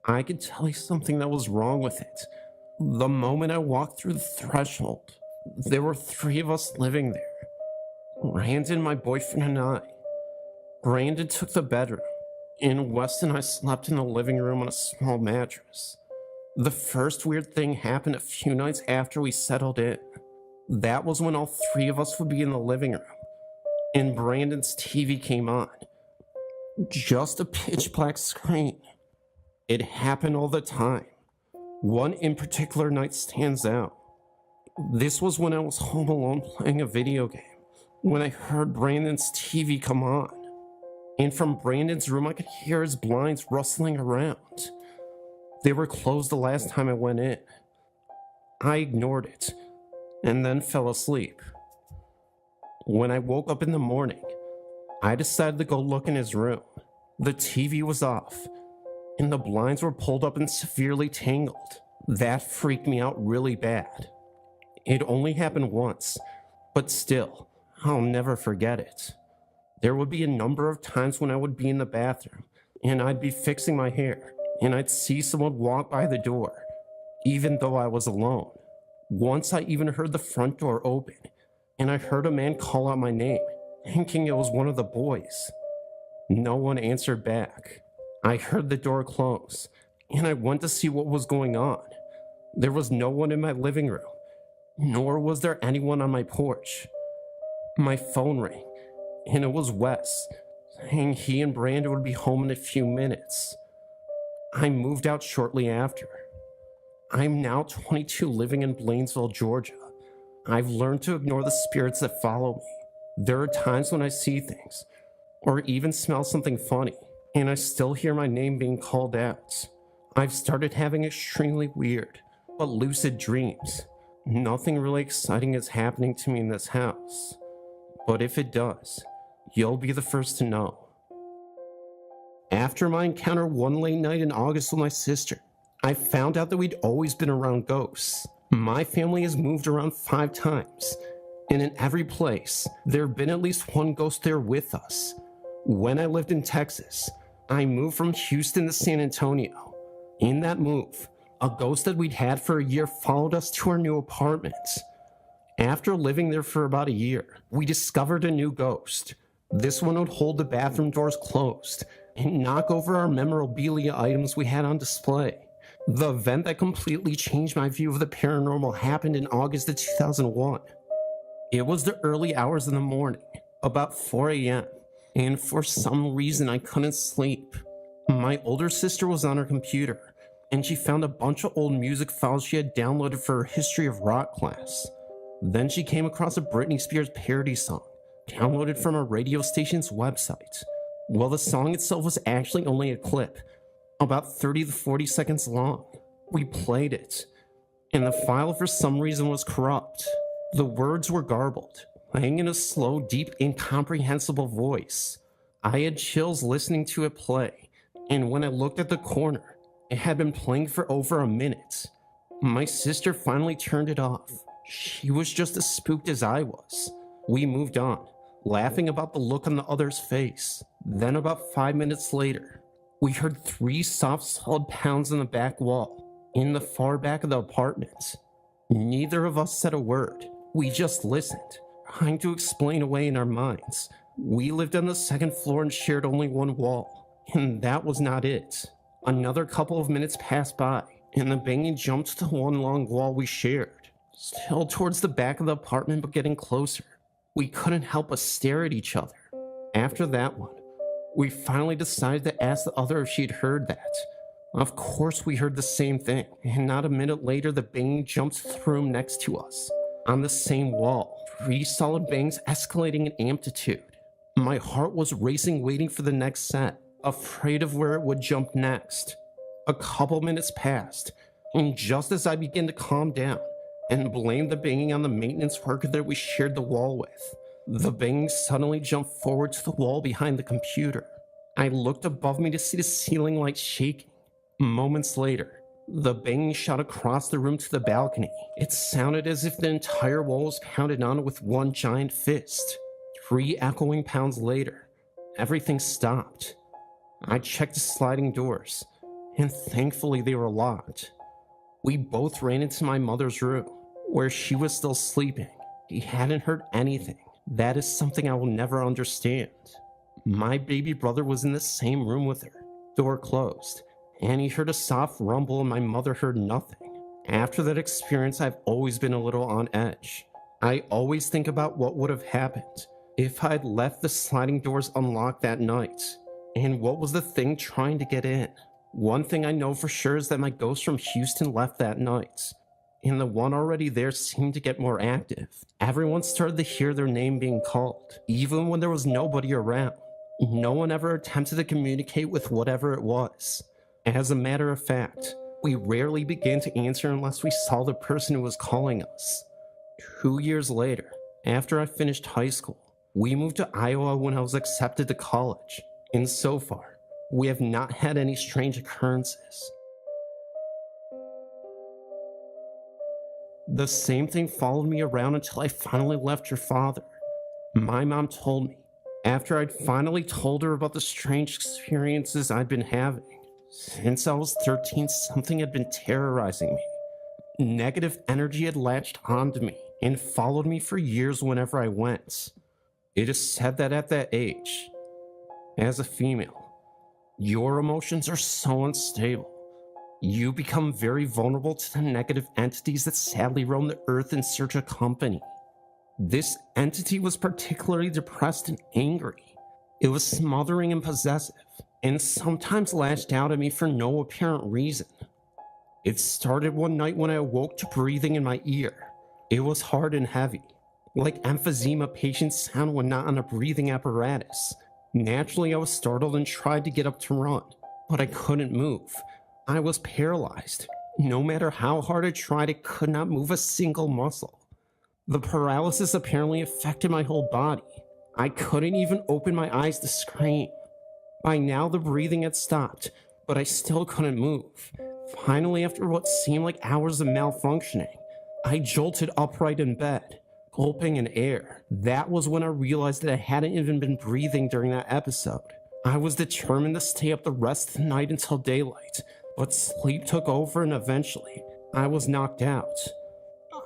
I could tell you something that was wrong with it. The moment I walked through the threshold, there were 3 of us living there. Brandon, my boyfriend, and I. Brandon took the bedroom, and Wes and I slept in the living room on a small mattress. The first weird thing happened a few nights after we settled in. That was when all 3 of us would be in the living room, and Brandon's TV came on. Just a pitch black screen. It happened all the time. One in particular night stands out. This was when I was home alone playing a video game, when I heard Brandon's TV come on. And from Brandon's room I could hear his blinds rustling around. They were closed the last time I went in. I ignored it, and then fell asleep. When I woke up in the morning, I decided to go look in his room. The TV was off, and the blinds were pulled up and severely tangled. That freaked me out really bad. It only happened once, but still, I'll never forget it. There would be a number of times when I would be in the bathroom, and I'd be fixing my hair, and I'd see someone walk by the door, even though I was alone. Once I even heard the front door open, and I heard a man call out my name, thinking it was one of the boys. No one answered back. I heard the door close, and I went to see what was going on. There was no one in my living room, nor was there anyone on my porch. My phone rang, and it was Wes, saying he and Brandon would be home in a few minutes. I moved out shortly after. I'm now 22, living in Blainesville, Georgia. I've learned to ignore the spirits that follow me. There are times when I see things, or even smell something funny, and I still hear my name being called out. I've started having extremely weird, but lucid dreams. Nothing really exciting is happening to me in this house, but if it does, you'll be the first to know. After my encounter one late night in August with my sister, I found out that we'd always been around ghosts. My family has moved around 5 times, and in every place, there have been at least one ghost there with us. When I lived in Texas, I moved from Houston to San Antonio. In that move, a ghost that we'd had for a year followed us to our new apartment. After living there for about a year, we discovered a new ghost. This one would hold the bathroom doors closed and knock over our memorabilia items we had on display. The event that completely changed my view of the paranormal happened in August of 2001. It was the early hours in the morning, about 4 a.m., and for some reason I couldn't sleep. My older sister was on her computer, and she found a bunch of old music files she had downloaded for her History of Rock class. Then she came across a Britney Spears parody song, downloaded from a radio station's website. Well, the song itself was actually only a clip, about 30 to 40 seconds long. We played it, and the file for some reason was corrupt. The words were garbled, playing in a slow, deep, incomprehensible voice. I had chills listening to it play, and when I looked at the corner, it had been playing for over a minute. My sister finally turned it off. She was just as spooked as I was. We moved on, laughing about the look on the other's face. Then about 5 minutes later, we heard 3 soft, solid pounds on the back wall, in the far back of the apartment. Neither of us said a word. We just listened, trying to explain away in our minds. We lived on the second floor and shared only one wall, and that was not it. Another couple of minutes passed by, and the banging jumped to the one long wall we shared. Still towards the back of the apartment, but getting closer. We couldn't help but stare at each other. After that one, we finally decided to ask the other if she'd heard that. Of course we heard the same thing, and not a minute later the banging jumped to the room next to us. On the same wall, 3 solid bangs escalating in amplitude. My heart was racing, waiting for the next set, afraid of where it would jump next. A couple minutes passed, and just as I began to calm down and blame the banging on the maintenance worker that we shared the wall with, the banging suddenly jumped forward to the wall behind the computer. I looked above me to see the ceiling light shaking. Moments later, the banging shot across the room to the balcony. It sounded as if the entire wall was pounded on with one giant fist. 3 echoing pounds later, everything stopped. I checked the sliding doors, and thankfully they were locked. We both ran into my mother's room, where she was still sleeping. She hadn't heard anything. That is something I will never understand. My baby brother was in the same room with her, door closed, and he heard a soft rumble and my mother heard nothing. After that experience, I've always been a little on edge. I always think about what would have happened if I'd left the sliding doors unlocked that night. And what was the thing trying to get in? One thing I know for sure is that my ghost from Houston left that night, and the one already there seemed to get more active. Everyone started to hear their name being called, even when there was nobody around. No one ever attempted to communicate with whatever it was. As a matter of fact, we rarely began to answer unless we saw the person who was calling us. 2 years later, after I finished high school, we moved to Iowa when I was accepted to college, and so far, we have not had any strange occurrences. The same thing followed me around until I finally left your father. My mom told me, after I'd finally told her about the strange experiences I'd been having. Since I was 13, something had been terrorizing me. Negative energy had latched onto me and followed me for years whenever I went. It is said that at that age, as a female, your emotions are so unstable. You become very vulnerable to the negative entities that sadly roam the earth in search of company. This entity was particularly depressed and angry. It was smothering and possessive, and sometimes lashed out at me for no apparent reason. It started one night when I awoke to breathing in my ear. It was hard and heavy, like emphysema patients sound when not on a breathing apparatus. Naturally, I was startled and tried to get up to run, but I couldn't move. I was paralyzed. No matter how hard I tried, I could not move a single muscle. The paralysis apparently affected my whole body. I couldn't even open my eyes to scream. By now, the breathing had stopped, but I still couldn't move. Finally, after what seemed like hours of malfunctioning, I jolted upright in bed, gulping in air. That was when I realized that I hadn't even been breathing during that episode. I was determined to stay up the rest of the night until daylight, but sleep took over and eventually, I was knocked out.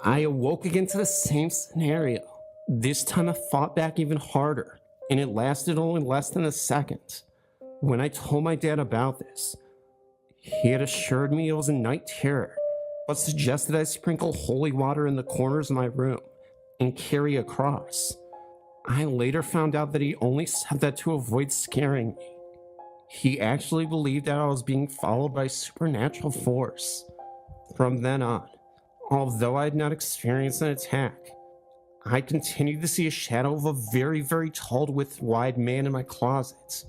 I awoke again to the same scenario. This time I fought back even harder, and it lasted only less than a second. When I told my dad about this, he had assured me it was a night terror, but suggested I sprinkle holy water in the corners of my room and carry a cross. I later found out that he only said that to avoid scaring me. He actually believed that I was being followed by a supernatural force. From then on, although I had not experienced an attack, I continued to see a shadow of a very, very tall with wide man in my closet.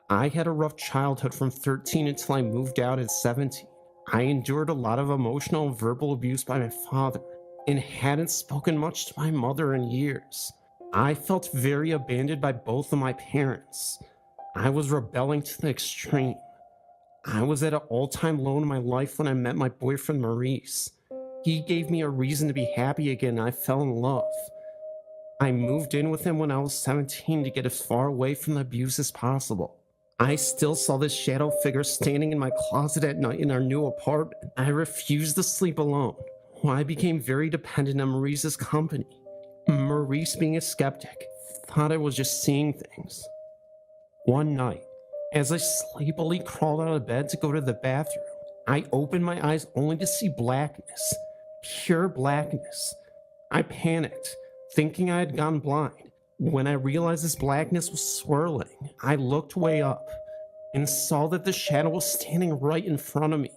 I had a rough childhood from 13 until I moved out at 17. I endured a lot of emotional and verbal abuse by my father and hadn't spoken much to my mother in years. I felt very abandoned by both of my parents. I was rebelling to the extreme. I was at an all-time low in my life when I met my boyfriend Maurice. He gave me a reason to be happy again and I fell in love. I moved in with him when I was 17 to get as far away from the abuse as possible. I still saw this shadow figure standing in my closet at night in our new apartment. I refused to sleep alone. I became very dependent on Maurice's company. Maurice, being a skeptic, thought I was just seeing things. One night, as I sleepily crawled out of bed to go to the bathroom, I opened my eyes only to see blackness. Pure blackness. I panicked, thinking I had gone blind. When I realized this blackness was swirling, I looked way up and saw that the shadow was standing right in front of me.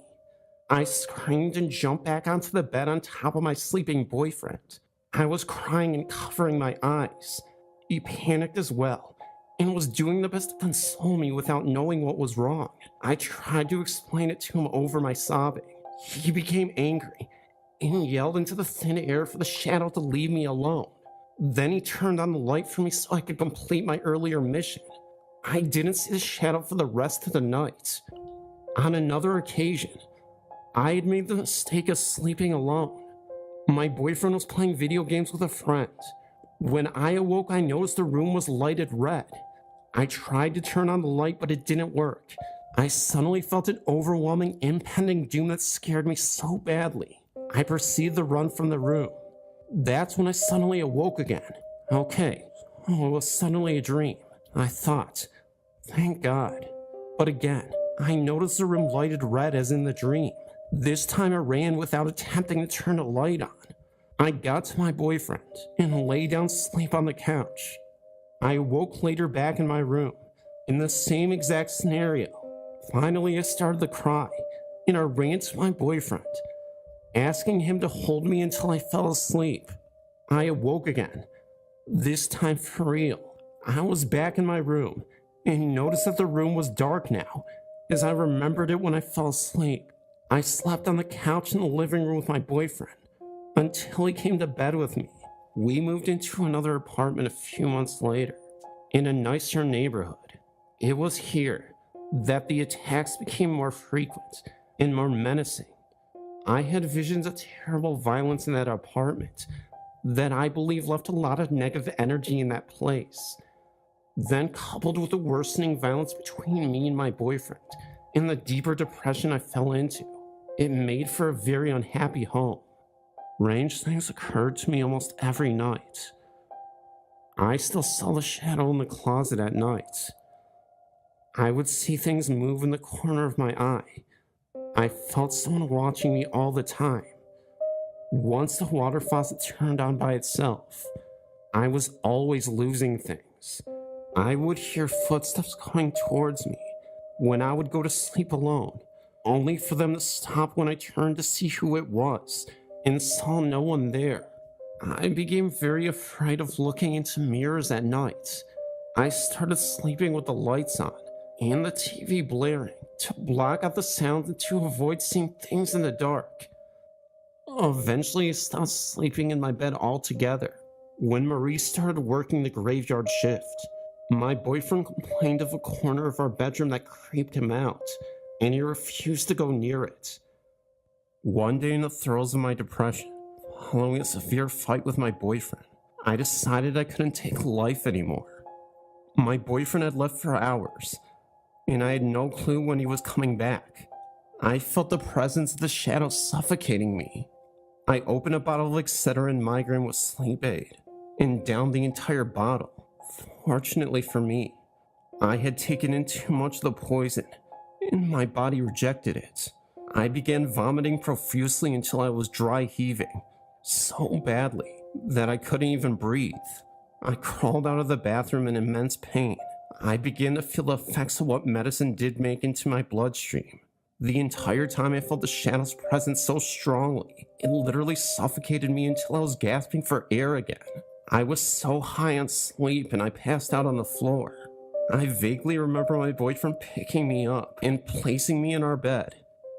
I screamed and jumped back onto the bed on top of my sleeping boyfriend. I was crying and covering my eyes. He panicked as well and was doing the best to console me without knowing what was wrong. I tried to explain it to him over my sobbing. He became angry and yelled into the thin air for the shadow to leave me alone. Then he turned on the light for me so I could complete my earlier mission. I didn't see the shadow for the rest of the night. On another occasion, I had made the mistake of sleeping alone. My boyfriend was playing video games with a friend. When I awoke, I noticed the room was lighted red. I tried to turn on the light, but it didn't work. I suddenly felt an overwhelming impending doom that scared me so badly. I proceeded to run from the room. That's when I suddenly awoke again. Okay, it was suddenly a dream, I thought. Thank God. But again, I noticed the room lighted red as in the dream. This time I ran without attempting to turn a light on. I got to my boyfriend and lay down to sleep on the couch. I awoke later back in my room, in the same exact scenario. Finally, I started to cry, and I ran to my boyfriend, asking him to hold me until I fell asleep. I awoke again, this time for real. I was back in my room, and noticed that the room was dark now, as I remembered it when I fell asleep. I slept on the couch in the living room with my boyfriend, until he came to bed with me. We moved into another apartment a few months later, in a nicer neighborhood. It was here that the attacks became more frequent and more menacing. I had visions of terrible violence in that apartment that I believe left a lot of negative energy in that place. Then, coupled with the worsening violence between me and my boyfriend and the deeper depression I fell into, it made for a very unhappy home. Strange things occurred to me almost every night. I still saw the shadow in the closet at night. I would see things move in the corner of my eye. I felt someone watching me all the time. Once the water faucet turned on by itself, I was always losing things. I would hear footsteps coming towards me when I would go to sleep alone, only for them to stop when I turned to see who it was and saw no one there. I became very afraid of looking into mirrors at night. I started sleeping with the lights on and the TV blaring to block out the sound and to avoid seeing things in the dark. Eventually, I stopped sleeping in my bed altogether. When Marie started working the graveyard shift, my boyfriend complained of a corner of our bedroom that creeped him out, and he refused to go near it. One day in the throes of my depression, following a severe fight with my boyfriend, I decided I couldn't take life anymore. My boyfriend had left for hours, and I had no clue when he was coming back. I felt the presence of the shadow suffocating me. I opened a bottle of Excedrin migraine with sleep aid and downed the entire bottle. Fortunately for me, I had taken in too much of the poison, and my body rejected it. I began vomiting profusely until I was dry heaving, so badly that I couldn't even breathe. I crawled out of the bathroom in immense pain. I began to feel the effects of what medicine did make into my bloodstream. The entire time I felt the shadow's presence so strongly, it literally suffocated me until I was gasping for air again. I was so high on sleep and I passed out on the floor. I vaguely remember my boyfriend picking me up and placing me in our bed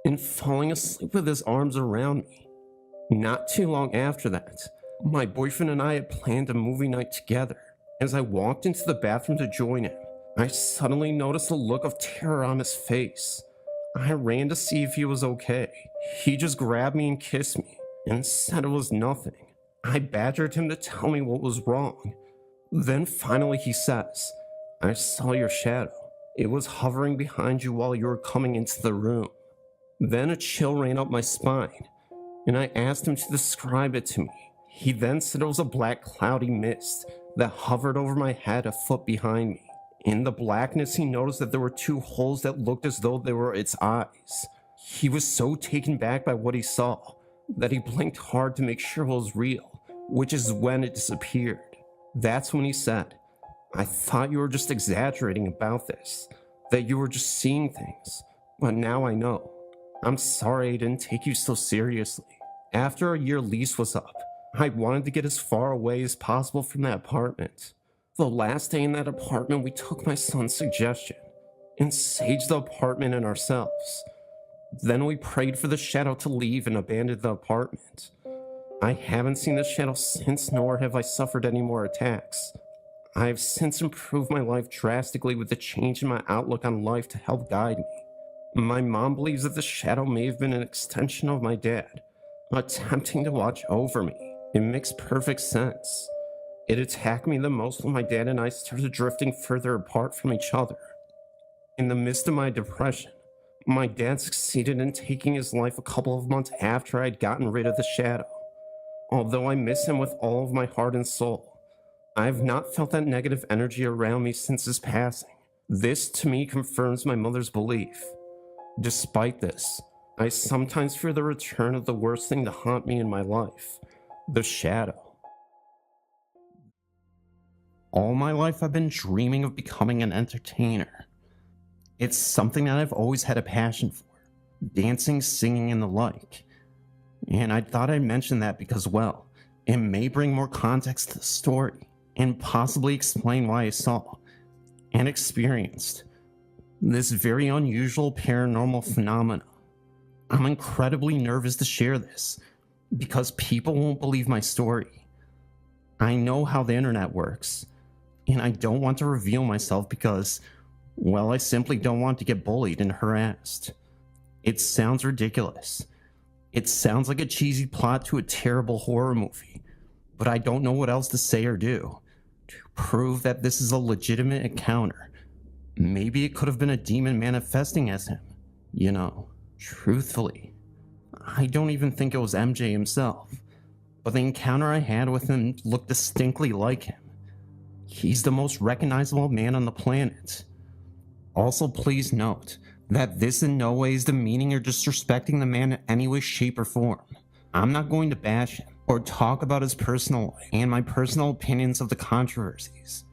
and falling asleep with his arms around me. Not too long after that, my boyfriend and I had planned a movie night together. As I walked into the bathroom to join him, I suddenly noticed a look of terror on his face. I ran to see if he was okay. He just grabbed me and kissed me and said it was nothing. I badgered him to tell me what was wrong. Then finally he says, "I saw your shadow. It was hovering behind you while you were coming into the room." Then a chill ran up my spine, and I asked him to describe it to me. He then said it was a black cloudy mist that hovered over my head a foot behind me. In the blackness, he noticed that there were two holes that looked as though they were its eyes. He was so taken back by what he saw that he blinked hard to make sure it was real, which is when it disappeared. That's when he said, "I thought you were just exaggerating about this, that you were just seeing things, but now I know. I'm sorry I didn't take you so seriously." After our year lease was up, I wanted to get as far away as possible from that apartment. The last day in that apartment, we took my son's suggestion and saged the apartment and ourselves. Then we prayed for the shadow to leave and abandon the apartment. I haven't seen the shadow since, nor have I suffered any more attacks. I have since improved my life drastically with the change in my outlook on life to help guide me. My mom believes that the shadow may have been an extension of my dad, attempting to watch over me. It makes perfect sense. It attacked me the most when my dad and I started drifting further apart from each other. In the midst of my depression, my dad succeeded in taking his life a couple of months after I had gotten rid of the shadow. Although I miss him with all of my heart and soul, I have not felt that negative energy around me since his passing. This to me confirms my mother's belief. Despite this, I sometimes fear the return of the worst thing to haunt me in my life, the shadow. All my life I've been dreaming of becoming an entertainer. It's something that I've always had a passion for, dancing, singing, and the like. And I thought I'd mention that because, well, it may bring more context to the story and possibly explain why I saw and experienced this very unusual paranormal phenomena. I'm incredibly nervous to share this because people won't believe my story. I know how the internet works, and I don't want to reveal myself because, well, I simply don't want to get bullied and harassed. It sounds ridiculous. It sounds like a cheesy plot to a terrible horror movie, but I don't know what else to say or do to prove that this is a legitimate encounter. Maybe it could have been a demon manifesting as him. You know, truthfully, I don't even think it was MJ himself, but the encounter I had with him looked distinctly like him. He's the most recognizable man on the planet. Also, please note that this in no way is demeaning or disrespecting the man in any way, shape, or form. I'm not going to bash him or talk about his personal life and my personal opinions of the controversies.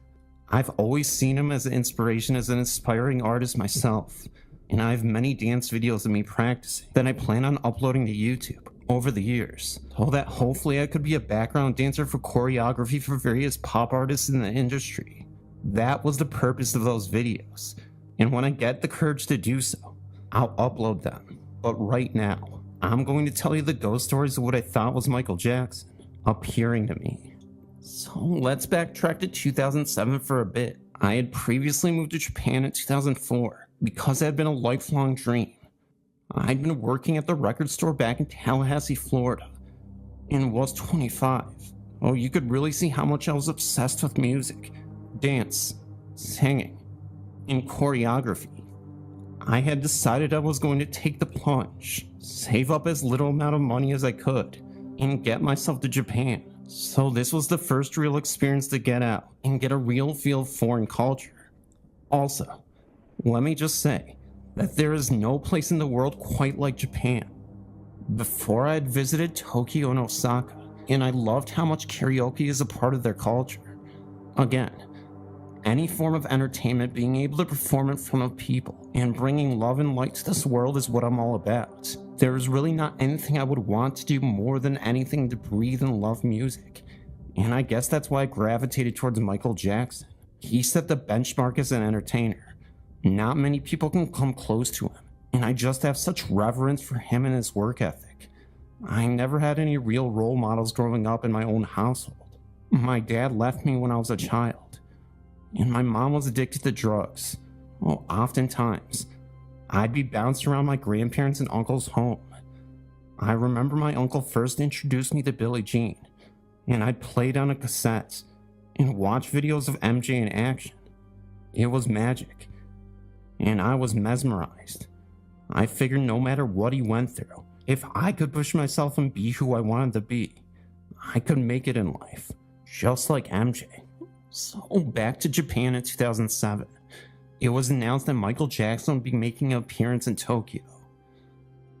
I've always seen him as an inspiration as an inspiring artist myself, and I have many dance videos of me practicing that I plan on uploading to YouTube over the years, so that hopefully I could be a background dancer for choreography for various pop artists in the industry. That was the purpose of those videos, and when I get the courage to do so, I'll upload them. But right now, I'm going to tell you the ghost stories of what I thought was Michael Jackson appearing to me. So let's backtrack to 2007 for a bit. I had previously moved to Japan in 2004 because it had been a lifelong dream. I'd been working at the record store back in Tallahassee, Florida, and was 25. Oh, you could really see how much I was obsessed with music, dance, singing, and choreography. I had decided I was going to take the plunge, save up as little amount of money as I could, and get myself to Japan. So this was the first real experience to get out and get a real feel of foreign culture. Also, let me just say that there is no place in the world quite like Japan. Before I had visited Tokyo and Osaka, and I loved how much karaoke is a part of their culture. Again, any form of entertainment, being able to perform in front of people and bringing love and light to this world is what I'm all about. There is really not anything I would want to do more than anything to breathe and love music. And I guess that's why I gravitated towards Michael Jackson. He set the benchmark as an entertainer. Not many people can come close to him, and I just have such reverence for him and his work ethic. I never had any real role models growing up in my own household. My dad left me when I was a child, and my mom was addicted to drugs. Well, oftentimes, I'd be bounced around my grandparents' and uncle's home. I remember my uncle first introduced me to Billie Jean, and I'd play down a cassette and watch videos of MJ in action. It was magic, and I was mesmerized. I figured no matter what he went through, if I could push myself and be who I wanted to be, I could make it in life, just like MJ. So back to Japan in 2007. It was announced that Michael Jackson would be making an appearance in Tokyo.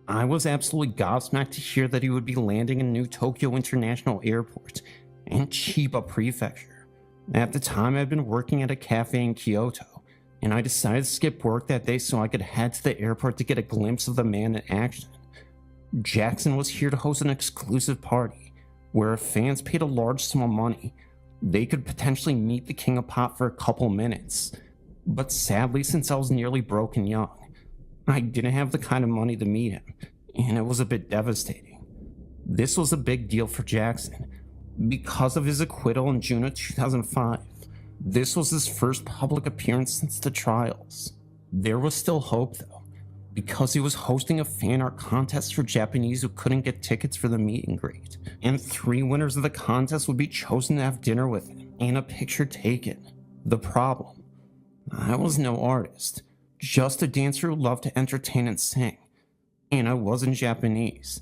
I was absolutely gobsmacked to hear that he would be landing in New Tokyo International Airport in Chiba Prefecture. At the time, I'd been working at a cafe in Kyoto, and I decided to skip work that day so I could head to the airport to get a glimpse of the man in action. Jackson was here to host an exclusive party, where if fans paid a large sum of money, they could potentially meet the King of Pop for a couple minutes. But sadly, since I was nearly broke and young, I didn't have the kind of money to meet him, and it was a bit devastating. This was a big deal for Jackson. Because of his acquittal in June of 2005, this was his first public appearance since the trials. There was still hope though, because he was hosting a fan art contest for Japanese who couldn't get tickets for the meet and greet, and 3 winners of the contest would be chosen to have dinner with him and a picture taken. The problem: I was no artist, just a dancer who loved to entertain and sing, and I wasn't Japanese,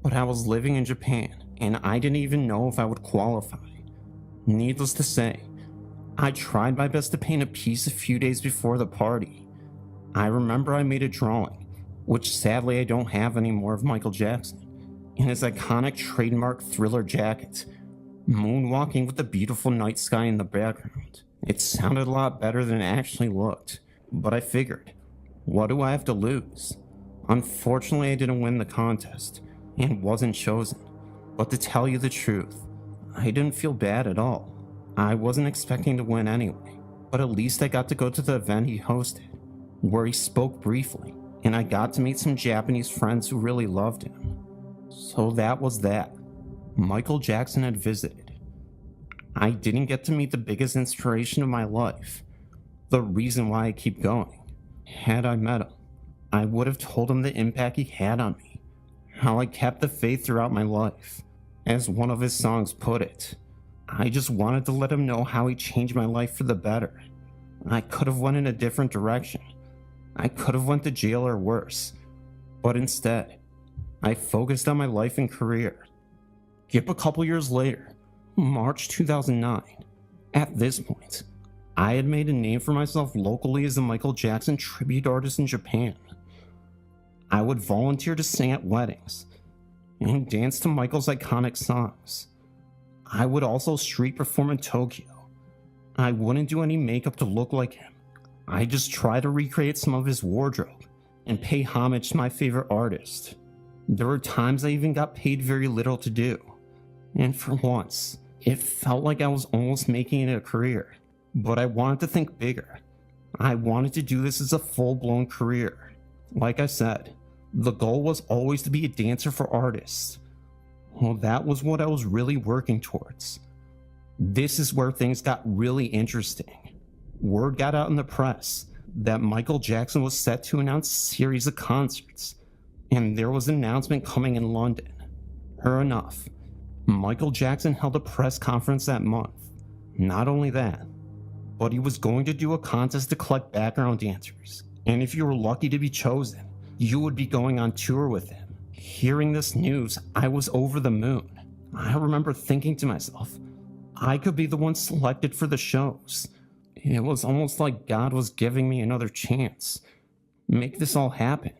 but I was living in Japan, and I didn't even know if I would qualify. Needless to say, I tried my best to paint a piece a few days before the party. I remember I made a drawing, which sadly I don't have anymore, of Michael Jackson, in his iconic trademark Thriller jacket, moonwalking with the beautiful night sky in the background. It sounded a lot better than it actually looked, but I figured, what do I have to lose? Unfortunately, I didn't win the contest, and wasn't chosen. But to tell you the truth, I didn't feel bad at all. I wasn't expecting to win anyway, but at least I got to go to the event he hosted, where he spoke briefly, and I got to meet some Japanese friends who really loved him. So that was that. Michael Jackson had visited. I didn't get to meet the biggest inspiration of my life, the reason why I keep going. Had I met him, I would have told him the impact he had on me, how I kept the faith throughout my life. As one of his songs put it, I just wanted to let him know how he changed my life for the better. I could have went in a different direction. I could have went to jail or worse, but instead, I focused on my life and career. Skip a couple years later, March 2009. At this point, I had made a name for myself locally as a Michael Jackson tribute artist in Japan. I would volunteer to sing at weddings and dance to Michael's iconic songs. I would also street perform in Tokyo. I wouldn't do any makeup to look like him. I just try to recreate some of his wardrobe and pay homage to my favorite artist. There were times I even got paid very little to do. And for once, it felt like I was almost making it a career. But I wanted to think bigger. I wanted to do this as a full-blown career. Like I said, the goal was always to be a dancer for artists. Well, that was what I was really working towards. This is where things got really interesting. Word got out in the press that Michael Jackson was set to announce a series of concerts, and there was an announcement coming in London. Sure enough, Michael Jackson held a press conference that month. Not only that, but he was going to do a contest to collect background dancers, and if you were lucky to be chosen, you would be going on tour with him. Hearing this news, I was over the moon. I remember thinking to myself, I could be the one selected for the shows. It was almost like God was giving me another chance. Make this all happen.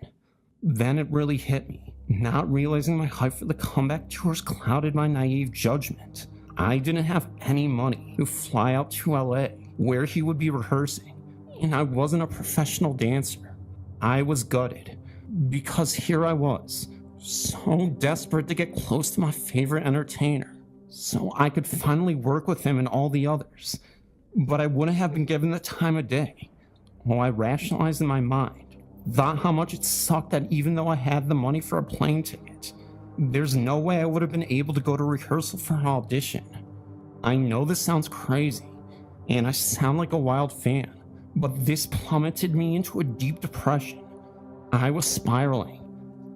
Then it really hit me. Not realizing my hype for the comeback tours clouded my naive judgment. I didn't have any money to fly out to LA, where he would be rehearsing, and I wasn't a professional dancer. I was gutted, because here I was, so desperate to get close to my favorite entertainer, so I could finally work with him and all the others. But I wouldn't have been given the time of day. Well, I rationalized in my mind, thought how much it sucked that even though I had the money for a plane ticket, there's no way I would have been able to go to rehearsal for an audition. I know this sounds crazy, and I sound like a wild fan, but this plummeted me into a deep depression. I was spiraling,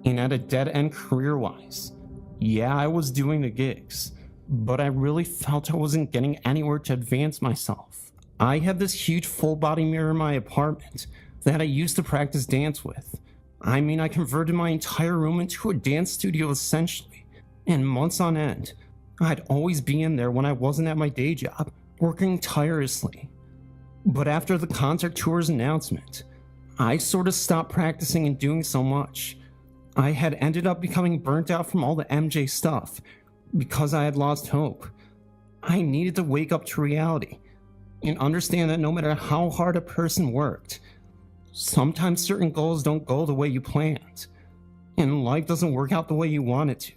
and at a dead end career-wise. Yeah, I was doing the gigs, but I really felt I wasn't getting anywhere to advance myself. I had this huge full-body mirror in my apartment that I used to practice dance with. I mean, I converted my entire room into a dance studio essentially, and months on end, I'd always be in there when I wasn't at my day job, working tirelessly. But after the concert tour's announcement, I sort of stopped practicing and doing so much. I had ended up becoming burnt out from all the MJ stuff because I had lost hope. I needed to wake up to reality and understand that no matter how hard a person worked, sometimes certain goals don't go the way you planned, and life doesn't work out the way you want it to.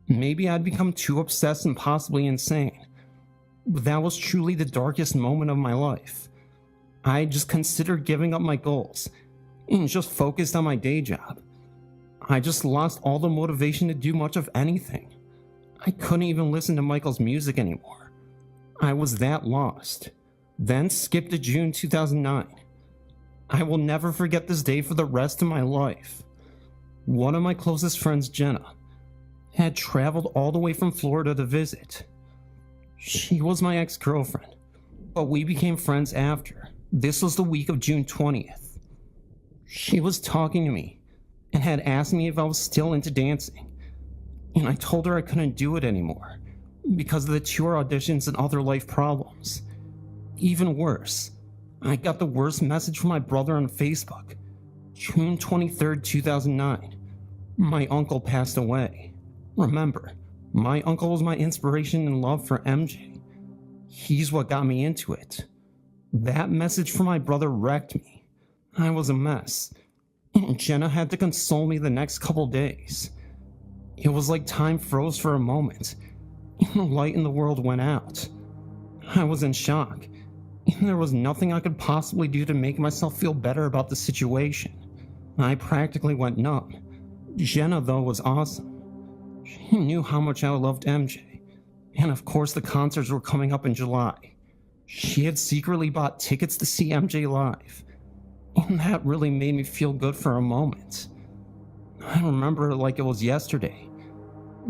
Maybe I'd become too obsessed and possibly insane, but that was truly the darkest moment of my life. I just considered giving up my goals and just focused on my day job. I just lost all the motivation to do much of anything. I couldn't even listen to Michael's music anymore. I was that lost. Then skip to June 2009. I will never forget this day for the rest of my life. One of my closest friends, Jenna, had traveled all the way from Florida to visit. She was my ex-girlfriend, but we became friends after. This was the week of June 20th. She was talking to me and had asked me if I was still into dancing, and I told her I couldn't do it anymore because of the tour auditions and other life problems. Even worse, I got the worst message from my brother on Facebook. June 23rd, 2009. My uncle passed away. Remember, my uncle was my inspiration and love for MJ. He's what got me into it. That message from my brother wrecked me. I was a mess, and Jenna had to console me the next couple days. It was like time froze for a moment, and the light in the world went out. I was in shock, and there was nothing I could possibly do to make myself feel better about the situation. I practically went numb. Jenna, though, was awesome. She knew how much I loved MJ, and of course the concerts were coming up in July. She had secretly bought tickets to see MJ live, and that really made me feel good for a moment. I remember it like it was yesterday.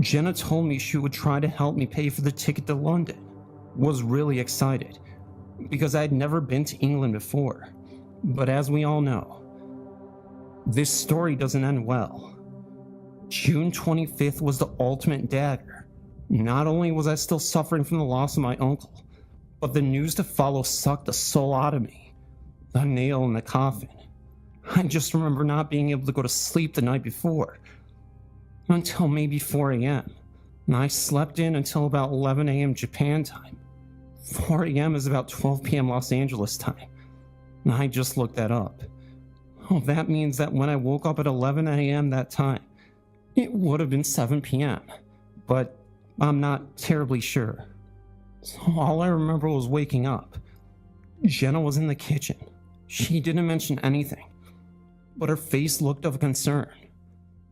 Jenna told me she would try to help me pay for the ticket to London. Was really excited, because I had never been to England before. But as we all know, this story doesn't end well. June 25th was the ultimate dagger. Not only was I still suffering from the loss of my uncle, but the news to follow sucked the soul out of me. The nail in the coffin. I just remember not being able to go to sleep the night before, until maybe 4 a.m. And I slept in until about 11 a.m. Japan time. 4 a.m. is about 12 p.m. Los Angeles time. And I just looked that up. Oh, that means that when I woke up at 11 a.m. that time, it would have been 7 p.m. But I'm not terribly sure. So all I remember was waking up. Jenna was in the kitchen. She didn't mention anything, but her face looked of concern.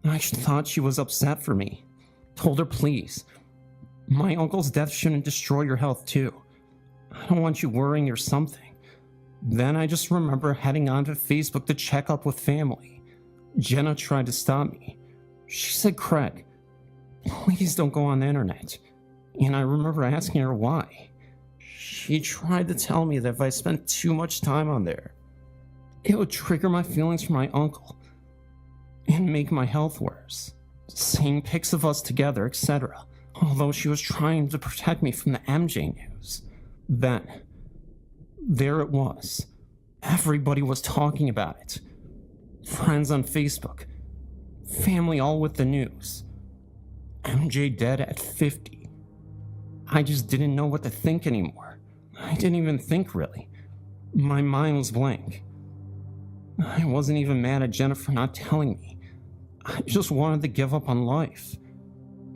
I thought she was upset for me. Told her, please, my uncle's death shouldn't destroy your health too. I don't want you worrying or something. Then I just remember heading onto Facebook to check up with family. Jenna tried to stop me. She said, Craig, please don't go on the internet. And I remember asking her why. She tried to tell me that if I spent too much time on there, it would trigger my feelings for my uncle and make my health worse. Seeing pics of us together, etc. Although she was trying to protect me from the MJ news. Then, there it was. Everybody was talking about it. Friends on Facebook, family all with the news. MJ dead at 50. I just didn't know what to think anymore. I didn't even think, really. My mind was blank. I wasn't even mad at Jenna for not telling me. I just wanted to give up on life.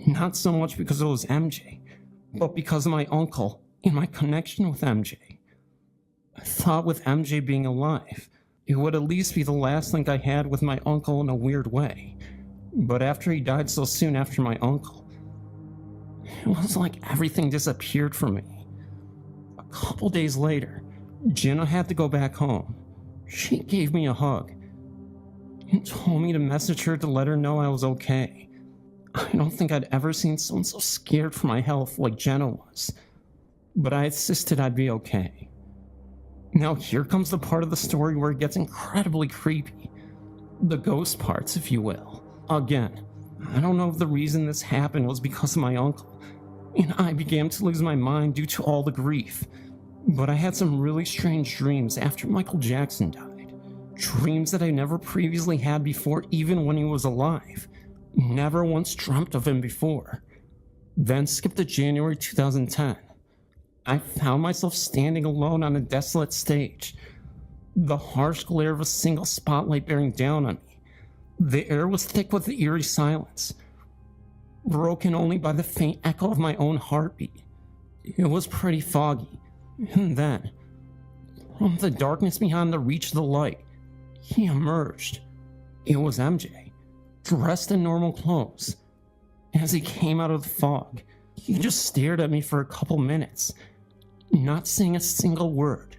Not so much because it was MJ, but because of my uncle and my connection with MJ. I thought with MJ being alive, it would at least be the last link I had with my uncle in a weird way. But after he died so soon after my uncle, it was like everything disappeared from me. A couple days later, Jenna had to go back home. She gave me a hug and told me to message her to let her know I was okay. I don't think I'd ever seen someone so scared for my health like Jenna was, but I insisted I'd be okay. Now here comes the part of the story where it gets incredibly creepy. The ghost parts, if you will. Again, I don't know if the reason this happened was because of my uncle, and I began to lose my mind due to all the grief. But I had some really strange dreams after Michael Jackson died. Dreams that I never previously had before, even when he was alive. Never once dreamt of him before. Then skip to January 2010. I found myself standing alone on a desolate stage. The harsh glare of a single spotlight bearing down on me. The air was thick with the eerie silence, broken only by the faint echo of my own heartbeat. It was pretty foggy. And then, from the darkness beyond the reach of the light, he emerged. It was MJ, dressed in normal clothes. As he came out of the fog, he just stared at me for a couple minutes, not saying a single word.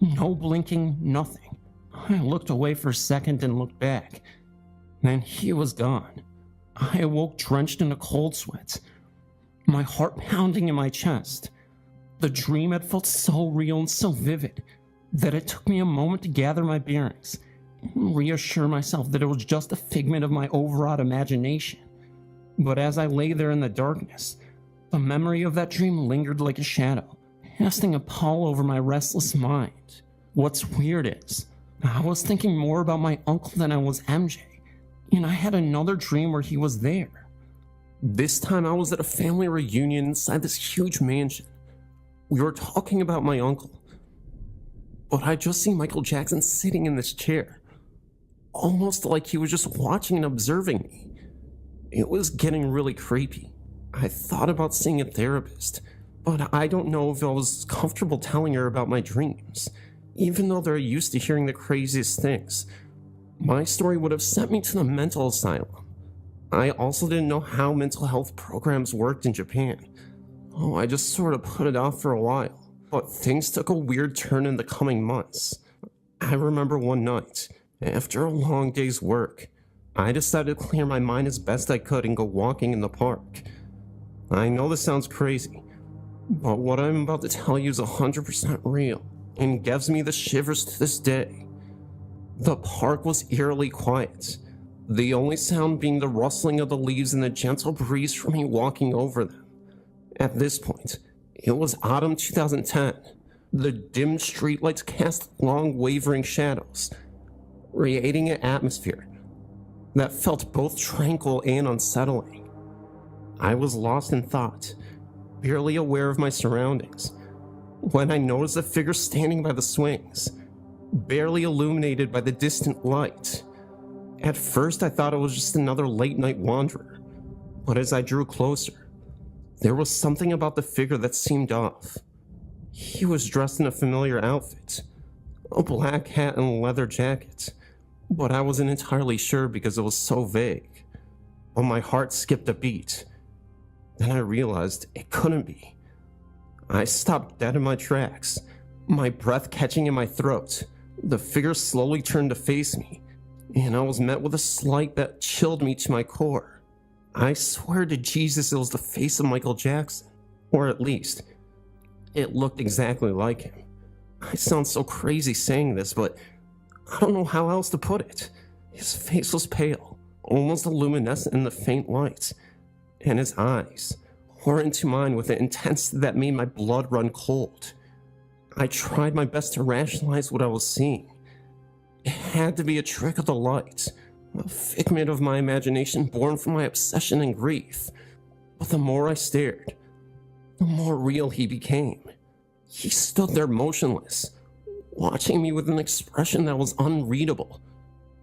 No blinking, nothing. I looked away for a second and looked back. Then he was gone. I awoke drenched in a cold sweat, my heart pounding in my chest. The dream had felt so real and so vivid that it took me a moment to gather my bearings and reassure myself that it was just a figment of my overwrought imagination. But as I lay there in the darkness, the memory of that dream lingered like a shadow, casting a pall over my restless mind. What's weird is, I was thinking more about my uncle than I was MJ, and I had another dream where he was there. This time I was at a family reunion inside this huge mansion. We were talking about my uncle, but I just seen Michael Jackson sitting in this chair, almost like he was just watching and observing me. It was getting really creepy. I thought about seeing a therapist, but I don't know if I was comfortable telling her about my dreams, even though they're used to hearing the craziest things. My story would have sent me to the mental asylum. I also didn't know how mental health programs worked in Japan. I just sort of put it off for a while, but things took a weird turn in the coming months. I remember one night, after a long day's work, I decided to clear my mind as best I could and go walking in the park. I know this sounds crazy, but what I'm about to tell you is 100% real and gives me the shivers to this day. The park was eerily quiet, the only sound being the rustling of the leaves and the gentle breeze from me walking over them. At this point, it was autumn 2010. The dim streetlights cast long wavering shadows, creating an atmosphere that felt both tranquil and unsettling. I was lost in thought, barely aware of my surroundings, when I noticed a figure standing by the swings, barely illuminated by the distant light. At first I thought it was just another late-night wanderer, but as I drew closer, there was something about the figure that seemed off. He was dressed in a familiar outfit, a black hat and a leather jacket, but I wasn't entirely sure because it was so vague. But my heart skipped a beat. Then I realized it couldn't be. I stopped dead in my tracks, my breath catching in my throat. The figure slowly turned to face me, and I was met with a sight that chilled me to my core. I swear to Jesus it was the face of Michael Jackson, or at least, it looked exactly like him. I sound so crazy saying this, but I don't know how else to put it. His face was pale, almost luminescent in the faint light, and his eyes tore into mine with an intensity that made my blood run cold. I tried my best to rationalize what I was seeing. It had to be a trick of the light, a figment of my imagination born from my obsession and grief. But the more I stared, the more real he became. He stood there motionless, watching me with an expression that was unreadable,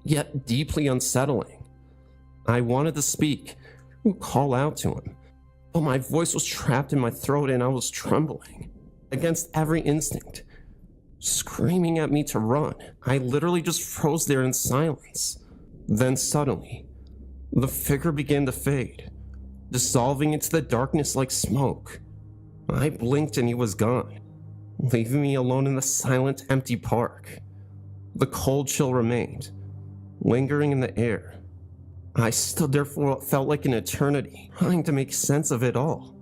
yet deeply unsettling. I wanted to speak, call out to him, but my voice was trapped in my throat and I was trembling against every instinct, screaming at me to run. I literally just froze there in silence. Then suddenly, the figure began to fade, dissolving into the darkness like smoke. I blinked and he was gone, leaving me alone in the silent, empty park. The cold chill remained, lingering in the air. I stood there for what felt like an eternity, trying to make sense of it all.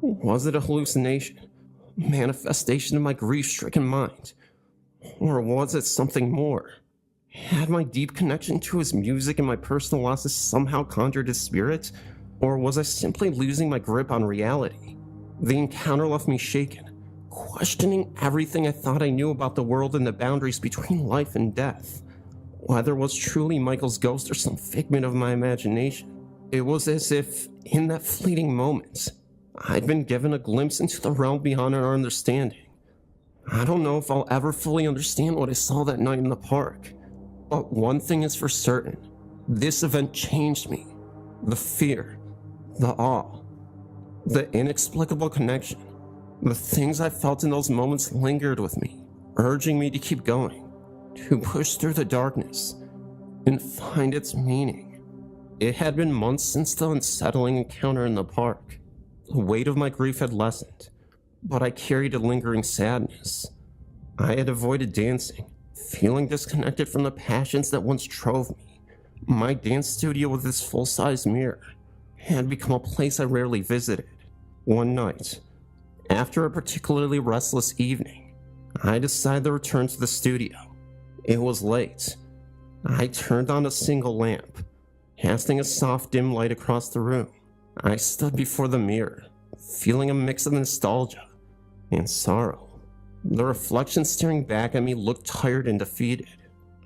Was it a hallucination, manifestation of my grief-stricken mind? Or was it something more? Had my deep connection to his music and my personal losses somehow conjured his spirit? Or was I simply losing my grip on reality? The encounter left me shaken, questioning everything I thought I knew about the world and the boundaries between life and death. Whether it was truly Michael's ghost or some figment of my imagination, it was as if, in that fleeting moment, I'd been given a glimpse into the realm beyond our understanding. I don't know if I'll ever fully understand what I saw that night in the park, but one thing is for certain: this event changed me. The fear, the awe, the inexplicable connection, the things I felt in those moments lingered with me, urging me to keep going, to push through the darkness and find its meaning. It had been months since the unsettling encounter in the park. The weight of my grief had lessened, but I carried a lingering sadness. I had avoided dancing, feeling disconnected from the passions that once drove me. My dance studio with its full-size mirror had become a place I rarely visited. One night, after a particularly restless evening, I decided to return to the studio. It was late. I turned on a single lamp, casting a soft dim light across the room. I stood before the mirror, feeling a mix of nostalgia and sorrow. The reflection staring back at me looked tired and defeated.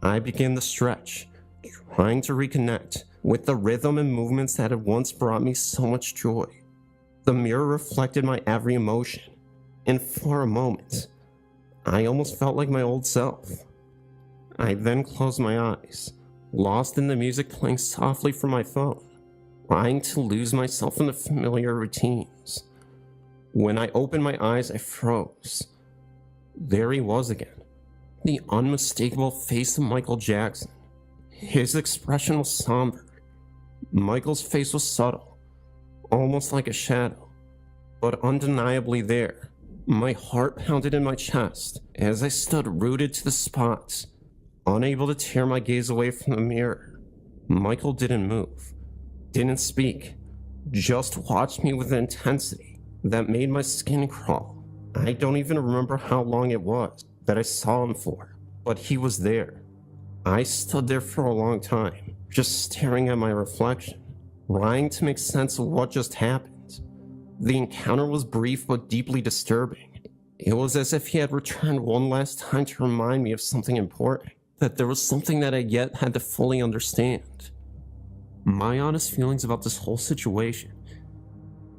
I began to stretch, trying to reconnect with the rhythm and movements that had once brought me so much joy. The mirror reflected my every emotion, and for a moment, I almost felt like my old self. I then closed my eyes, lost in the music playing softly from my phone, trying to lose myself in the familiar routines. When I opened my eyes, I froze. There he was again, the unmistakable face of Michael Jackson. His expression was somber. Michael's face was subtle, almost like a shadow, but undeniably there. My heart pounded in my chest as I stood rooted to the spot, unable to tear my gaze away from the mirror. Michael didn't move, didn't speak, just watched me with an intensity that made my skin crawl. I don't even remember how long it was that I saw him for, but he was there. I stood there for a long time, just staring at my reflection, trying to make sense of what just happened. The encounter was brief but deeply disturbing. It was as if he had returned one last time to remind me of something important, that there was something that I yet had to fully understand. My honest feelings about this whole situation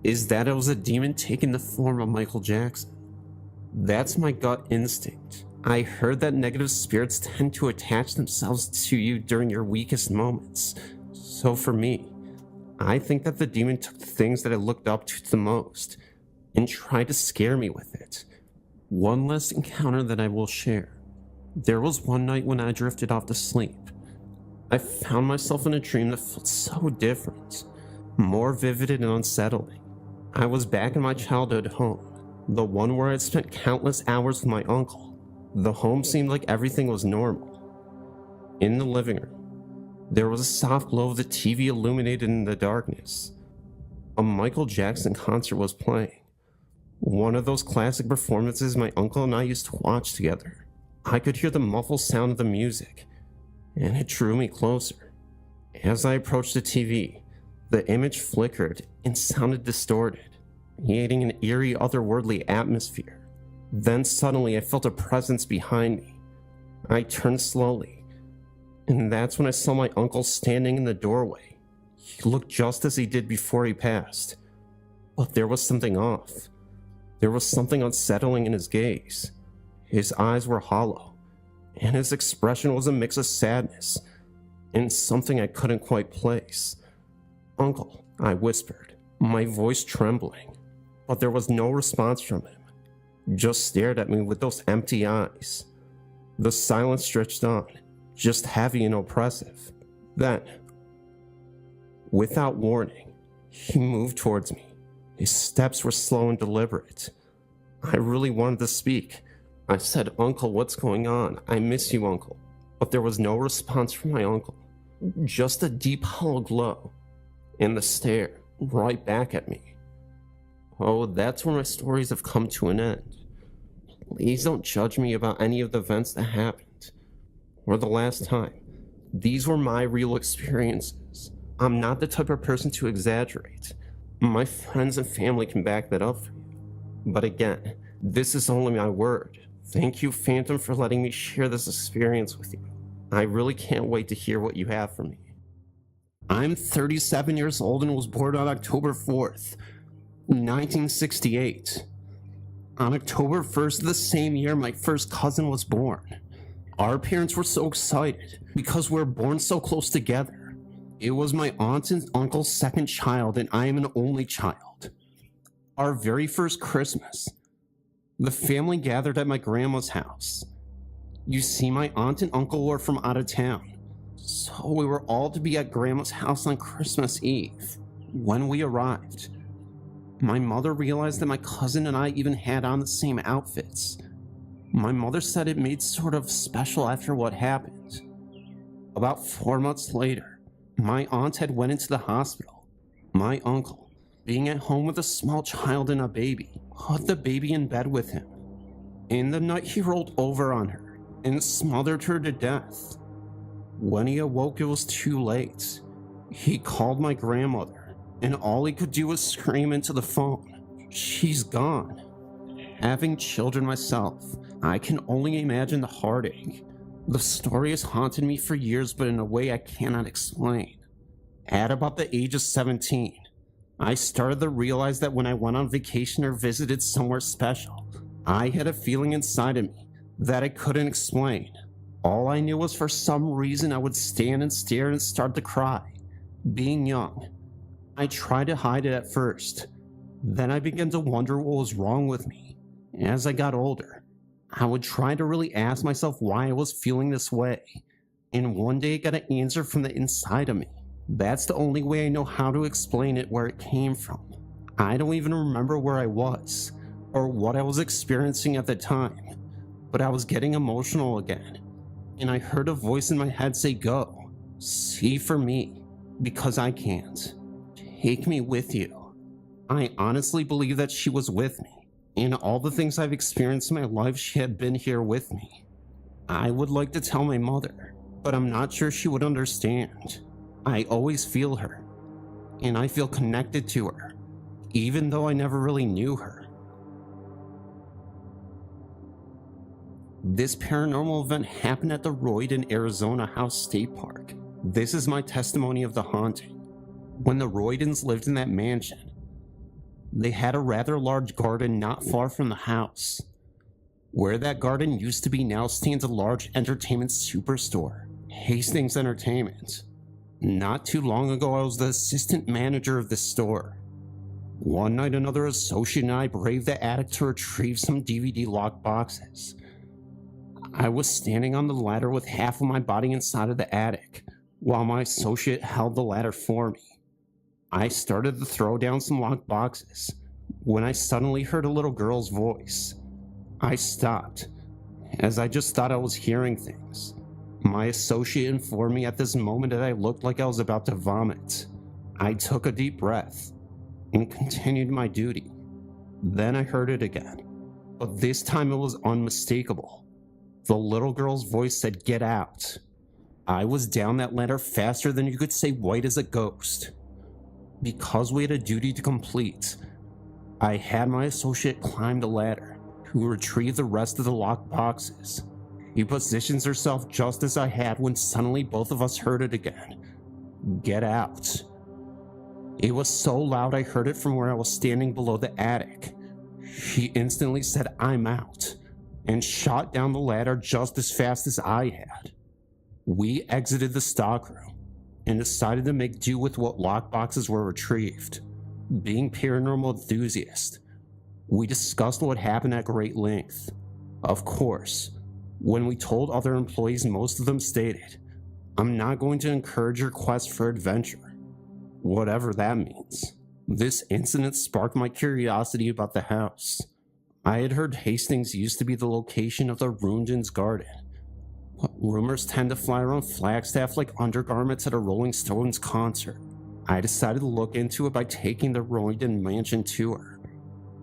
is that it was a demon taking the form of Michael Jackson. That's my gut instinct. I heard that negative spirits tend to attach themselves to you during your weakest moments. So for me, I think that the demon took the things that I looked up to the most and tried to scare me with it. One last encounter that I will share. There was one night when I drifted off to sleep. I found myself in a dream that felt so different, more vivid and unsettling. I was back in my childhood home, the one where I'd spent countless hours with my uncle. The home seemed like everything was normal. In the living room, there was a soft glow of the TV illuminated in the darkness. A Michael Jackson concert was playing, one of those classic performances my uncle and I used to watch together. I could hear the muffled sound of the music, and it drew me closer. As I approached the TV, the image flickered and sounded distorted, creating an eerie, otherworldly atmosphere. Then suddenly I felt a presence behind me. I turned slowly, And that's when I saw my uncle standing in the doorway. He looked just as he did before he passed. But there was something off. There was something unsettling in his gaze. His eyes were hollow, and his expression was a mix of sadness and something I couldn't quite place. "Uncle," I whispered, my voice trembling, but there was no response from him. Just stared at me with those empty eyes. The silence stretched on, just heavy and oppressive. Then, without warning, he moved towards me. His steps were slow and deliberate. I really wanted to speak. I said, "Uncle, what's going on? I miss you, Uncle." But there was no response from my uncle. Just a deep hollow glow, and the stare right back at me. Oh, that's where my stories have come to an end. Please don't judge me about any of the events that happened, or the last time. These were my real experiences. I'm not the type of person to exaggerate. My friends and family can back that up for you. But again, this is only my word. Thank you, Phantom, for letting me share this experience with you. I really can't wait to hear what you have for me. I'm 37 years old and was born on October 4th, 1968. On October 1st of the same year, my first cousin was born. Our parents were so excited because we were born so close together. It was my aunt and uncle's second child, and I am an only child. Our very first Christmas, the family gathered at my grandma's house. You see, my aunt and uncle were from out of town, so we were all to be at grandma's house on Christmas Eve. When we arrived, my mother realized that my cousin and I even had on the same outfits. My mother said it made sort of special after what happened. About 4 months later, my aunt had went into the hospital. My uncle, being at home with a small child and a baby, put the baby in bed with him. In the night, he rolled over on her and smothered her to death. When he awoke, it was too late. He called my grandmother, and all he could do was scream into the phone, "She's gone." Having children myself, I can only imagine the heartache. The story has haunted me for years, but in a way I cannot explain. At about the age of 17, I started to realize that when I went on vacation or visited somewhere special, I had a feeling inside of me that I couldn't explain. All I knew was for some reason I would stand and stare and start to cry. Being young, I tried to hide it at first. Then I began to wonder what was wrong with me. As I got older, I would try to really ask myself why I was feeling this way. And one day I got an answer from the inside of me. That's the only way I know how to explain it, where it came from. I don't even remember where I was or what I was experiencing at the time, but I was getting emotional again, and I heard a voice in my head say, "Go, see for me, because I can't. Take me with you." I honestly believe that she was with me. In all the things I've experienced in my life, she had been here with me. I would like to tell my mother, but I'm not sure she would understand. I always feel her, and I feel connected to her, even though I never really knew her. This paranormal event happened at the Royden, Arizona House State Park. This is my testimony of the haunting. When the Roydens lived in that mansion, they had a rather large garden not far from the house. Where that garden used to be now stands a large entertainment superstore, Hastings Entertainment. Not too long ago, I was the assistant manager of this store. One night, another associate and I braved the attic to retrieve some DVD locked boxes. I was standing on the ladder with half of my body inside of the attic, while my associate held the ladder for me. I started to throw down some locked boxes when I suddenly heard a little girl's voice. I stopped, as I just thought I was hearing things. My associate informed me at this moment that I looked like I was about to vomit. I took a deep breath and continued my duty. Then I heard it again, but this time it was unmistakable. The little girl's voice said, "Get out." I was down that ladder faster than you could say white as a ghost. Because we had a duty to complete, I had my associate climb the ladder to retrieve the rest of the locked boxes. He positions herself just as I had when suddenly both of us heard it again. Get out. It was so loud I heard it from where I was standing below the attic. She instantly said, I'm out, and shot down the ladder just as fast as I had. We exited the stockroom and decided to make do with what lockboxes were retrieved. Being paranormal enthusiasts, we discussed what happened at great length. Of course, when we told other employees, most of them stated, I'm not going to encourage your quest for adventure, whatever that means. This incident sparked my curiosity about the house. I had heard Hastings used to be the location of the Rundens Garden, but rumors tend to fly around Flagstaff like undergarments at a Rolling Stones concert. I decided to look into it by taking the Royden Mansion tour,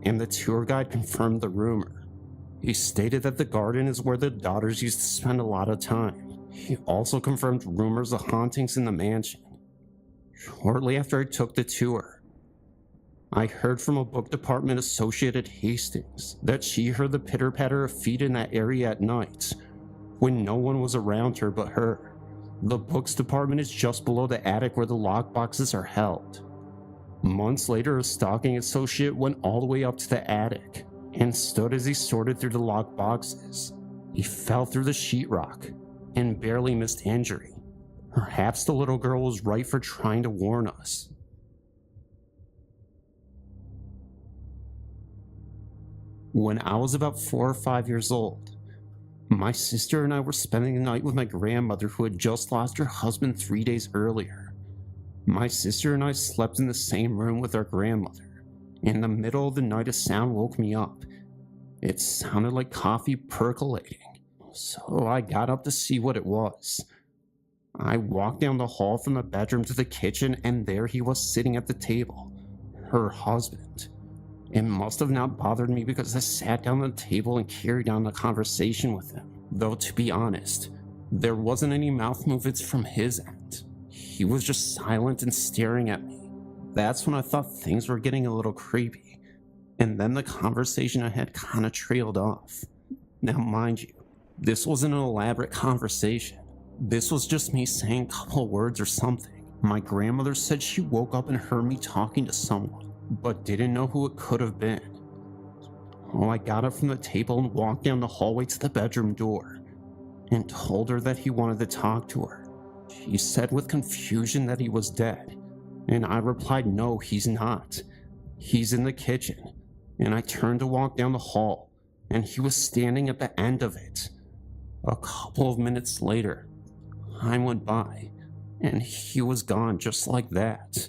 and the tour guide confirmed the rumor. He stated that the garden is where the daughters used to spend a lot of time. He also confirmed rumors of hauntings in the mansion. Shortly after I took the tour, I heard from a book department associate at Hastings that she heard the pitter-patter of feet in that area at night when no one was around her but her. The books department is just below the attic where the lockboxes are held. Months later, a stalking associate went all the way up to the attic and stood as he sorted through the locked boxes. He fell through the sheetrock and barely missed injury. Perhaps the little girl was right for trying to warn us. When I was about 4 or 5 years old, my sister and I were spending the night with my grandmother who had just lost her husband 3 days earlier. My sister and I slept in the same room with our grandmother. In the middle of the night, a sound woke me up. It sounded like coffee percolating, so I got up to see what it was. I walked down the hall from the bedroom to the kitchen, and there he was sitting at the table, her husband. It must have not bothered me because I sat down at the table and carried on the conversation with him. Though, to be honest, there wasn't any mouth movements from his end. He was just silent and staring at me. That's when I thought things were getting a little creepy. And then the conversation I had kind of trailed off. Now, mind you, this wasn't an elaborate conversation. This was just me saying a couple words or something. My grandmother said she woke up and heard me talking to someone, but didn't know who it could have been. Oh, I got up from the table and walked down the hallway to the bedroom door and told her that he wanted to talk to her. She said with confusion that he was dead, and I replied, no, he's not. He's in the kitchen. And I turned to walk down the hall, and he was standing at the end of it. A couple of minutes later, time went by, and he was gone just like that.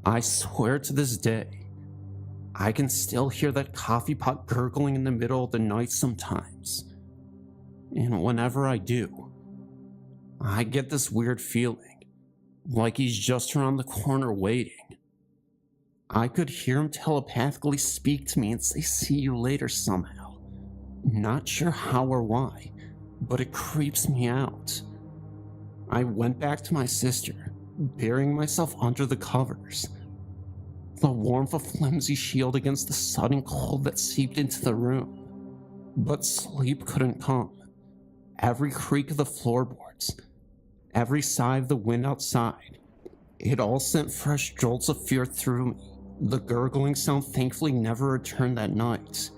I swear to this day, I can still hear that coffee pot gurgling in the middle of the night sometimes. And whenever I do, I get this weird feeling, like he's just around the corner waiting. I could hear him telepathically speak to me and say, see you later somehow. Not sure how or why, but it creeps me out. I went back to my sister, burying myself under the covers. The warmth of flimsy shield against the sudden cold that seeped into the room. But sleep couldn't come. Every creak of the floorboards, every sigh of the wind outside, it all sent fresh jolts of fear through me. The gurgling sound thankfully never returned that night,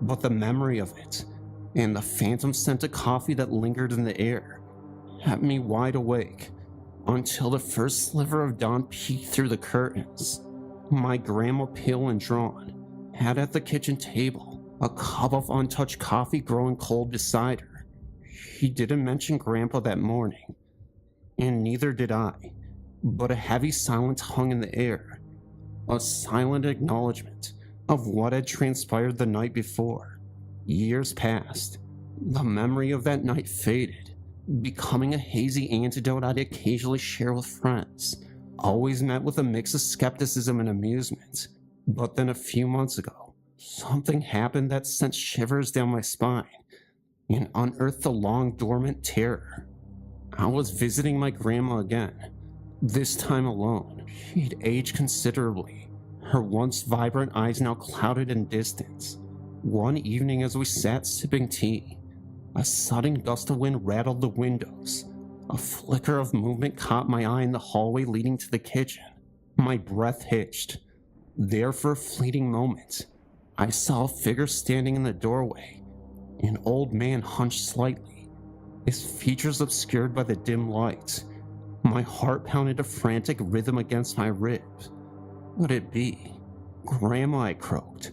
but the memory of it, and the phantom scent of coffee that lingered in the air, had me wide awake, until the first sliver of dawn peeked through the curtains. My grandma, pale and drawn, had at the kitchen table a cup of untouched coffee growing cold beside her. She didn't mention Grandpa that morning, and neither did I, but a heavy silence hung in the air, a silent acknowledgement of what had transpired the night before. Years passed. The memory of that night faded, becoming a hazy anecdote I'd occasionally share with friends, always met with a mix of skepticism and amusement. But then a few months ago, something happened that sent shivers down my spine and unearthed the long dormant terror. I was visiting my grandma again, this time alone. She'd aged considerably, her once vibrant eyes now clouded in distance. One evening as we sat sipping tea, A sudden gust of wind rattled the windows. A flicker of movement caught my eye in the hallway leading to the kitchen. My breath hitched. There for a fleeting moment, I saw a figure standing in the doorway. An old man hunched slightly, his features obscured by the dim light. My heart pounded a frantic rhythm against my ribs. Would it be? Grandma, I croaked,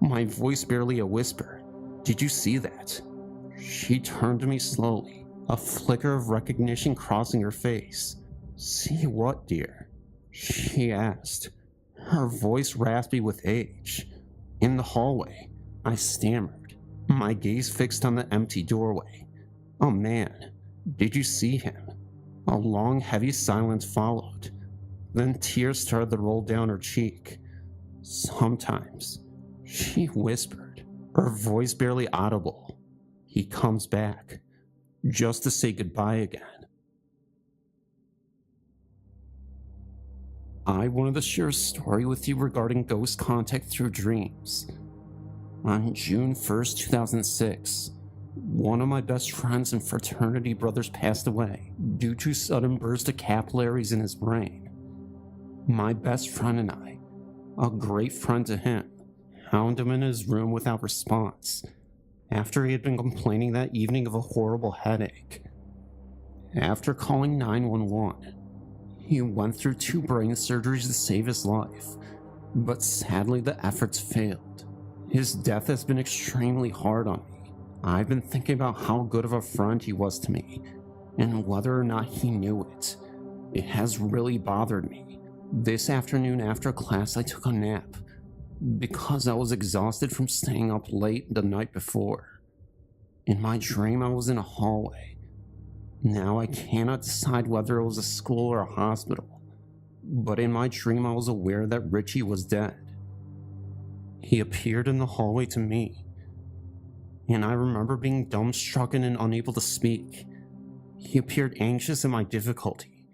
my voice barely a whisper. Did you see that? She turned to me slowly, a flicker of recognition crossing her face. See what, dear? She asked, her voice raspy with age. In the hallway, I stammered, my gaze fixed on the empty doorway. A man. Did you see him? A long, heavy silence followed. Then tears started to roll down her cheek. Sometimes, she whispered, her voice barely audible. He comes back, just to say goodbye again. I wanted to share a story with you regarding ghost contact through dreams. On June 1st, 2006, one of my best friends and fraternity brothers passed away due to sudden burst of capillaries in his brain. My best friend and I, a great friend to him, found him in his room without response after he had been complaining that evening of a horrible headache. After calling 911, he went through 2 brain surgeries to save his life, but sadly the efforts failed. His death has been extremely hard on me. I've been thinking about how good of a friend he was to me, and whether or not he knew it. It has really bothered me. This afternoon after class I took a nap, because I was exhausted from staying up late the night before. In my dream I was in a hallway. Now I cannot decide whether it was a school or a hospital, but in my dream I was aware that Richie was dead. He appeared in the hallway to me, and I remember being dumbstruck and unable to speak. He appeared anxious at my difficulty,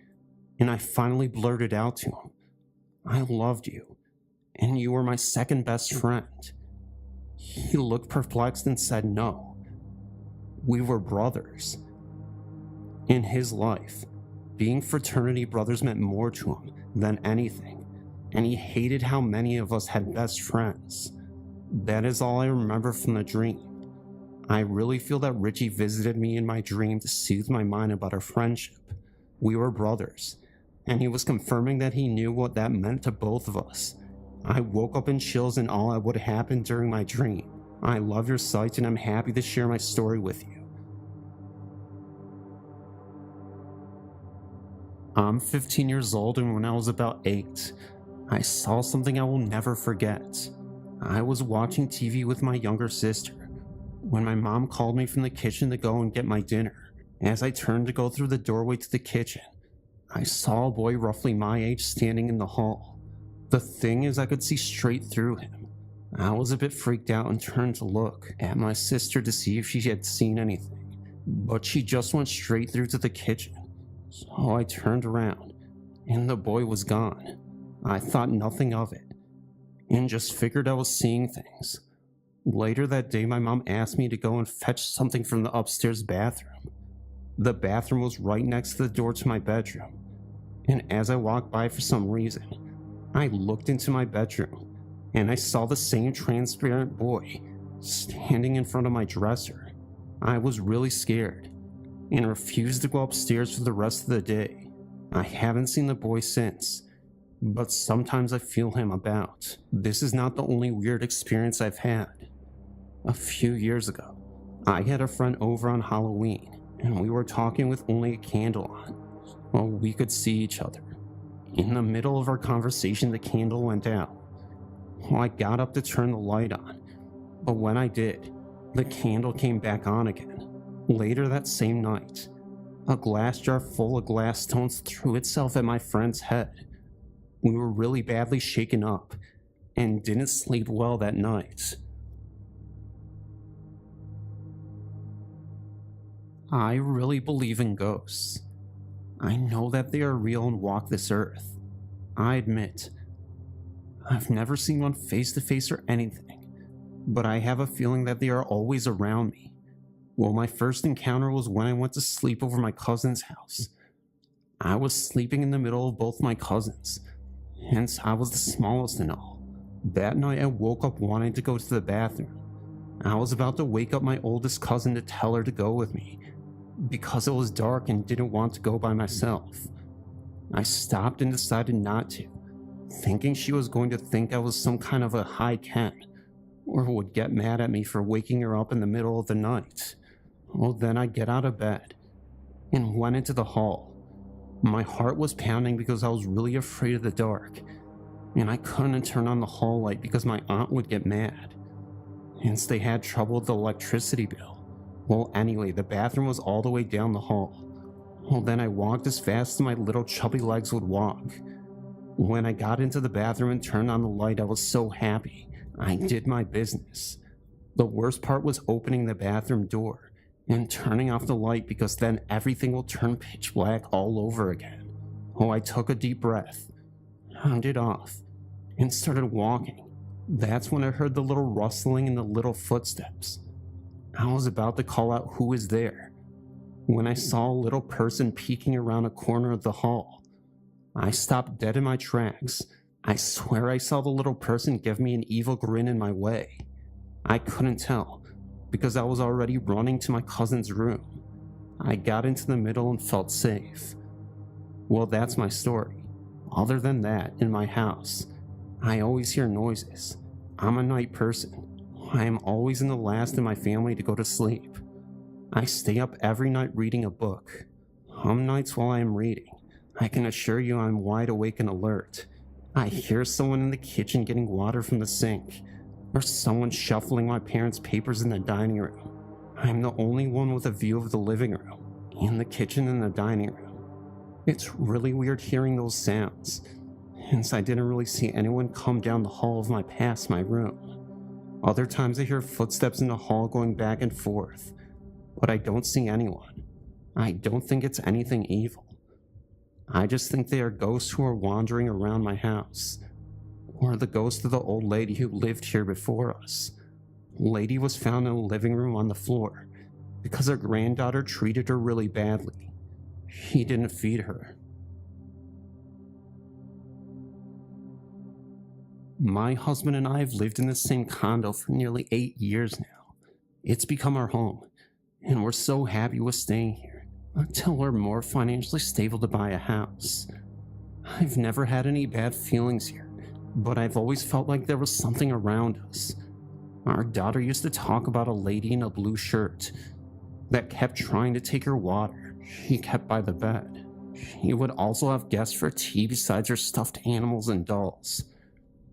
and I finally blurted out to him, I loved you, and you were my second best friend. He looked perplexed and said no. We were brothers. In his life, being fraternity brothers meant more to him than anything, and he hated how many of us had best friends. That is all I remember from the dream. I really feel that Richie visited me in my dream to soothe my mind about our friendship. We were brothers, and he was confirming that he knew what that meant to both of us. I woke up in chills and all that would happen during my dream. I love your site and I'm happy to share my story with you. I'm 15 years old, and when I was about 8, I saw something I will never forget. I was watching TV with my younger sister when my mom called me from the kitchen to go and get my dinner. As I turned to go through the doorway to the kitchen, I saw a boy roughly my age standing in the hall. The thing is, I could see straight through him. I was a bit freaked out and turned to look at my sister to see if she had seen anything, but she just went straight through to the kitchen. So I turned around, and the boy was gone. I thought nothing of it, and just figured I was seeing things. Later that day, my mom asked me to go and fetch something from the upstairs bathroom. The bathroom was right next to the door to my bedroom, and as I walked by for some reason, I looked into my bedroom, and I saw the same transparent boy standing in front of my dresser. I was really scared, and refused to go upstairs for the rest of the day. I haven't seen the boy since, but sometimes I feel him about. This is not the only weird experience I've had. A few years ago, I had a friend over on Halloween, and we were talking with only a candle on, so we could see each other. In the middle of our conversation, the candle went out. I got up to turn the light on, but when I did, the candle came back on again. Later that same night, a glass jar full of glass stones threw itself at my friend's head. We were really badly shaken up and didn't sleep well that night. I really believe in ghosts. I know that they are real and walk this earth. I admit, I've never seen one face to face or anything, but I have a feeling that they are always around me. Well, my first encounter was when I went to sleep over my cousin's house. I was sleeping in the middle of both my cousins, hence I was the smallest in all. That night I woke up wanting to go to the bathroom. I was about to wake up my oldest cousin to tell her to go with me, because it was dark and didn't want to go by myself. I stopped and decided not to, thinking she was going to think I was some kind of a high Ken, or would get mad at me for waking her up in the middle of the night. Well, then I get out of bed and went into the hall. My heart was pounding because I was really afraid of the dark, and I couldn't turn on the hall light because my aunt would get mad. Hence they had trouble with the electricity bill. Well, anyway, the bathroom was all the way down the hall. Well, then I walked as fast as my little chubby legs would walk. When I got into the bathroom and turned on the light, I was so happy. I did my business. The worst part was opening the bathroom door and turning off the light, because then everything will turn pitch black all over again. Oh, I took a deep breath, turned it off, and started walking. That's when I heard the little rustling and the little footsteps. I was about to call out who is there when I saw a little person peeking around a corner of the hall. I stopped dead in my tracks. I swear I saw the little person give me an evil grin in my way. I couldn't tell, because I was already running to my cousin's room. I got into the middle and felt safe. Well, that's my story. Other than that, in my house, I always hear noises. I'm a night person. I am always in the last in my family to go to sleep. I stay up every night reading a book. Some nights while I am reading, I can assure you I'm wide awake and alert. I hear someone in the kitchen getting water from the sink, or someone shuffling my parents' papers in the dining room. I'm the only one with a view of the living room, and the kitchen and the dining room. It's really weird hearing those sounds, hence I didn't really see anyone come down the hall of my past my room. Other times I hear footsteps in the hall going back and forth, but I don't see anyone. I don't think it's anything evil. I just think they are ghosts who are wandering around my house, or the ghost of the old lady who lived here before us. Lady was found in the living room on the floor because her granddaughter treated her really badly. He didn't feed her. My husband and I have lived in the same condo for nearly 8 years now. It's become our home, and we're so happy with staying here until we're more financially stable to buy a house. I've never had any bad feelings here, but I've always felt like there was something around us. Our daughter used to talk about a lady in a blue shirt that kept trying to take her water she kept by the bed. She would also have guests for tea besides her stuffed animals and dolls.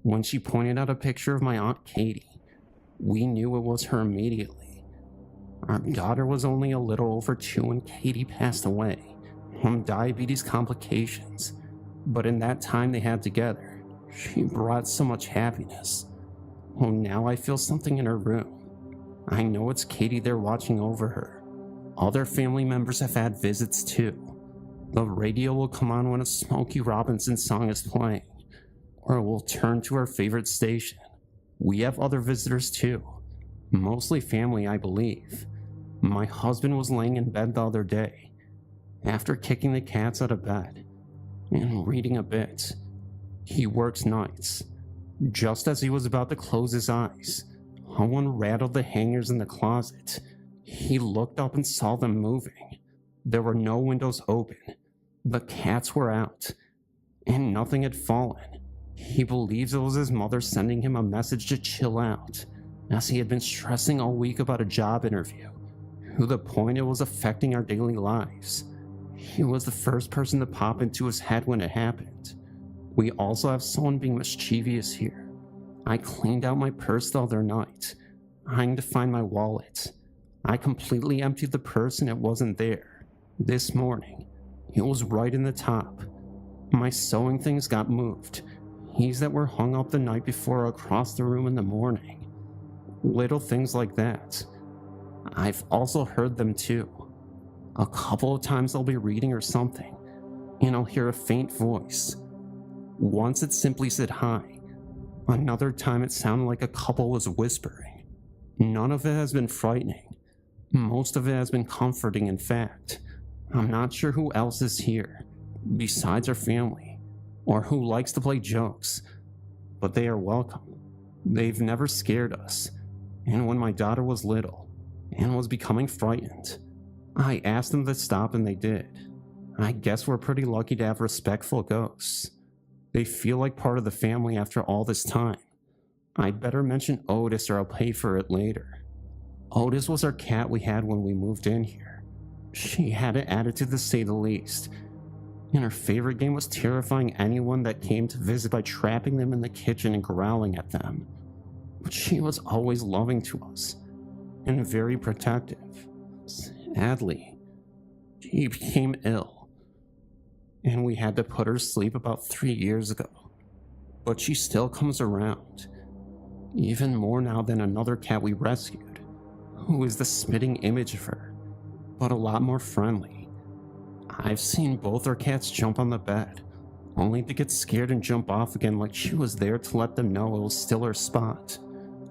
When she pointed out a picture of my Aunt Katie, we knew it was her immediately. Our daughter was only a little over 2 when Katie passed away from diabetes complications, but in that time they had together, she brought so much happiness. Oh, now I feel something in her room. I know it's Katie there watching over her. Other family members have had visits too. The radio will come on when a Smokey Robinson song is playing, or we'll turn to our favorite station. We have other visitors too, mostly family, I believe. My husband was laying in bed the other day, after kicking the cats out of bed and reading a bit. He works nights. Just as he was about to close his eyes, someone rattled the hangers in the closet. He looked up and saw them moving. There were no windows open. The cats were out, and nothing had fallen. He believes it was his mother sending him a message to chill out, as he had been stressing all week about a job interview, to the point it was affecting our daily lives. He was the first person to pop into his head when it happened. We also have someone being mischievous here. I cleaned out my purse the other night, trying to find my wallet. I completely emptied the purse and it wasn't there. This morning, it was right in the top. My sewing things got moved. Keys that were hung up the night before across the room in the morning. Little things like that. I've also heard them too. A couple of times I'll be reading or something, and I'll hear a faint voice. Once it simply said hi. Another time it sounded like a couple was whispering. None of it has been frightening. Most of it has been comforting, in fact. I'm not sure who else is here, besides our family, or who likes to play jokes, but they are welcome. They've never scared us, and when my daughter was little and was becoming frightened, I asked them to stop and they did. I guess we're pretty lucky to have respectful ghosts. They feel like part of the family after all this time. I'd better mention Otis or I'll pay for it later. Otis was our cat we had when we moved in here. She had an attitude to say the least, and her favorite game was terrifying anyone that came to visit by trapping them in the kitchen and growling at them. But she was always loving to us, and very protective. Sadly, she became ill, and we had to put her to sleep about 3 years ago. But she still comes around, even more now than another cat we rescued, who is the spitting image of her, but a lot more friendly. I've seen both our cats jump on the bed, only to get scared and jump off again like she was there to let them know it was still her spot.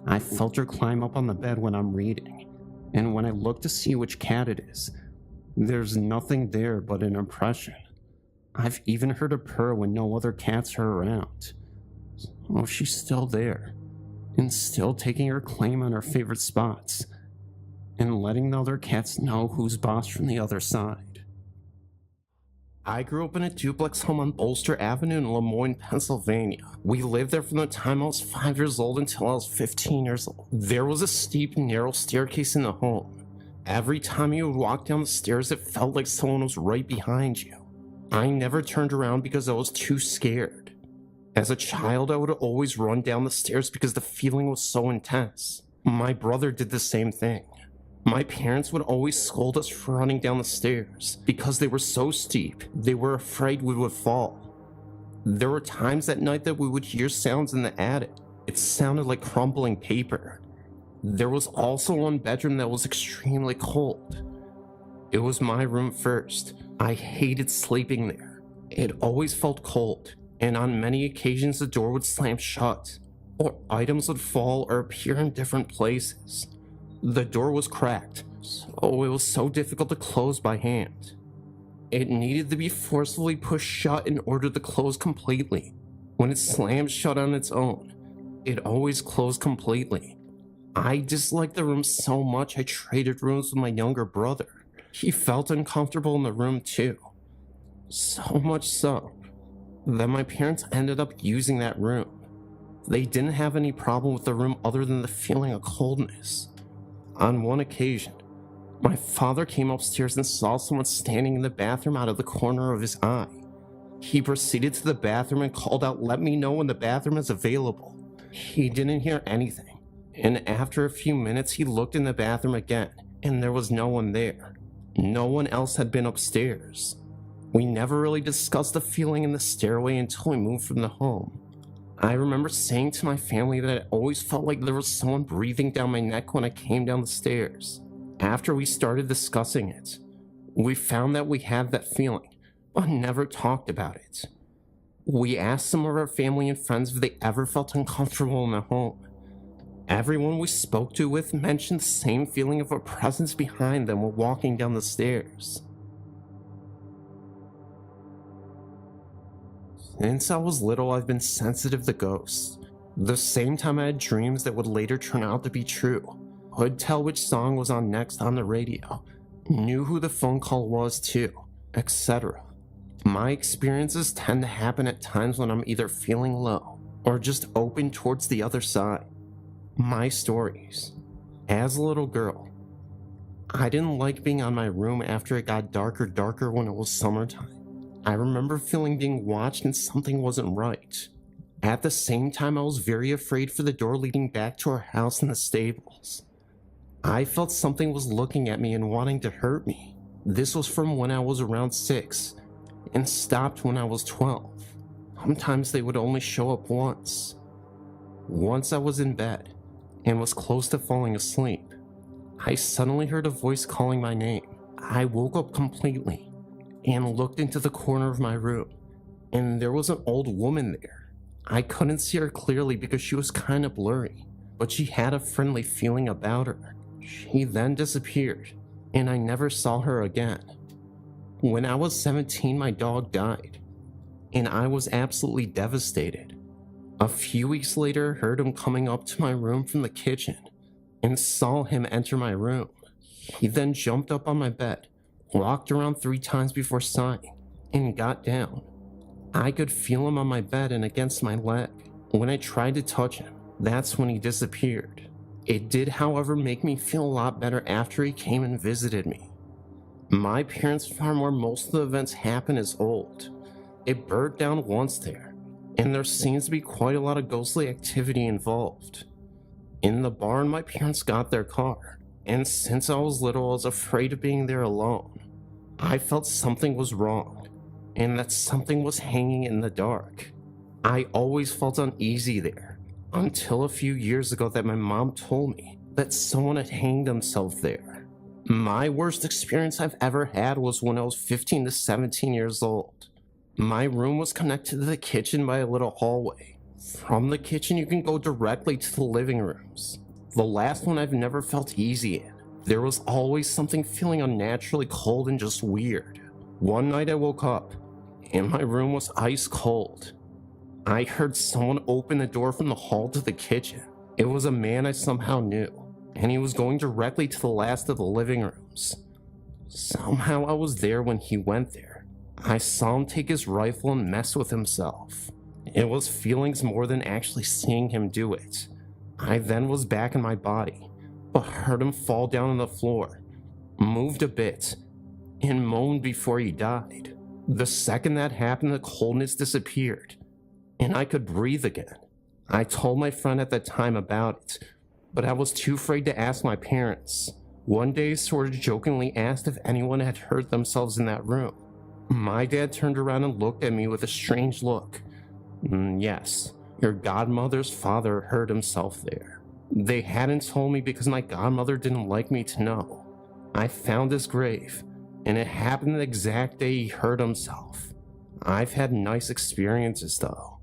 I felt her climb up on the bed when I'm reading, and when I look to see which cat it is, there's nothing there but an impression. I've even heard her purr when no other cats are around. Oh, she's still there, and still taking her claim on her favorite spots, and letting the other cats know who's boss from the other side. I grew up in a duplex home on Bolster Avenue in Lemoyne, Pennsylvania. We lived there from the time I was 5 years old until I was 15 years old. There was a steep, narrow staircase in the home. Every time you would walk down the stairs, it felt like someone was right behind you. I never turned around because I was too scared. As a child, I would always run down the stairs because the feeling was so intense. My brother did the same thing. My parents would always scold us for running down the stairs because they were so steep, they were afraid we would fall. There were times at night that we would hear sounds in the attic. It sounded like crumbling paper. There was also one bedroom that was extremely cold. It was my room first. I hated sleeping there. It always felt cold, and on many occasions the door would slam shut, or items would fall or appear in different places. The door was cracked, so it was so difficult to close by hand. It needed to be forcefully pushed shut in order to close completely. When it slammed shut on its own, it always closed completely. I disliked the room so much I traded rooms with my younger brother. He felt uncomfortable in the room too. So much so that my parents ended up using that room. They didn't have any problem with the room other than the feeling of coldness. On one occasion, my father came upstairs and saw someone standing in the bathroom out of the corner of his eye. He proceeded to the bathroom and called out, "Let me know when the bathroom is available." He didn't hear anything, and after a few minutes he looked in the bathroom again, and there was no one there. No one else had been upstairs. We never really discussed the feeling in the stairway until we moved from the home. I remember saying to my family that it always felt like there was someone breathing down my neck when I came down the stairs. After we started discussing it, we found that we had that feeling, but never talked about it. We asked some of our family and friends if they ever felt uncomfortable in the home. Everyone we spoke to with mentioned the same feeling of a presence behind them while walking down the stairs. Since I was little, I've been sensitive to ghosts. The same time I had dreams that would later turn out to be true. Could tell which song was on next on the radio. Knew who the phone call was too, etc. My experiences tend to happen at times when I'm either feeling low or just open towards the other side. My stories. As a little girl, I didn't like being on my room after it got darker when it was summertime. I remember feeling being watched and something wasn't right. At the same time, I was very afraid for the door leading back to our house and the stables. I felt something was looking at me and wanting to hurt me. This was from when I was around 6 and stopped when I was 12. Sometimes they would only show up once. Once I was in bed and was close to falling asleep. I suddenly heard a voice calling my name. I woke up completely and looked into the corner of my room, and there was an old woman there. I couldn't see her clearly because she was kind of blurry, but she had a friendly feeling about her. She then disappeared, and I never saw her again. When I was 17, my dog died, and I was absolutely devastated. A few weeks later, heard him coming up to my room from the kitchen and saw him enter my room. He then jumped up on my bed, walked around 3 times before sighing, and got down. I could feel him on my bed and against my leg. When I tried to touch him, that's when he disappeared. It did, however, make me feel a lot better after he came and visited me. My parents' farm where most of the events happen is old. It burnt down once there, and there seems to be quite a lot of ghostly activity involved. In the barn, my parents got their car, and since I was little, I was afraid of being there alone. I felt something was wrong, and that something was hanging in the dark. I always felt uneasy there, until a few years ago that my mom told me that someone had hanged himself there. My worst experience I've ever had was when I was 15 to 17 years old. My room was connected to the kitchen by a little hallway. From the kitchen, you can go directly to the living rooms. The last one I've never felt easy in. There was always something feeling unnaturally cold and just weird. One night I woke up, and my room was ice cold. I heard someone open the door from the hall to the kitchen. It was a man I somehow knew, and he was going directly to the last of the living rooms. Somehow I was there when he went there. I saw him take his rifle and mess with himself. It was feelings more than actually seeing him do it. I then was back in my body, but heard him fall down on the floor, moved a bit, and moaned before he died. The second that happened, the coldness disappeared, and I could breathe again. I told my friend at the time about it, but I was too afraid to ask my parents. One day, sort of jokingly asked if anyone had hurt themselves in that room. My dad turned around and looked at me with a strange look. Yes, your godmother's father hurt himself there. They hadn't told me because my godmother didn't like me to know. I found his grave, and it happened the exact day he hurt himself. I've had nice experiences though.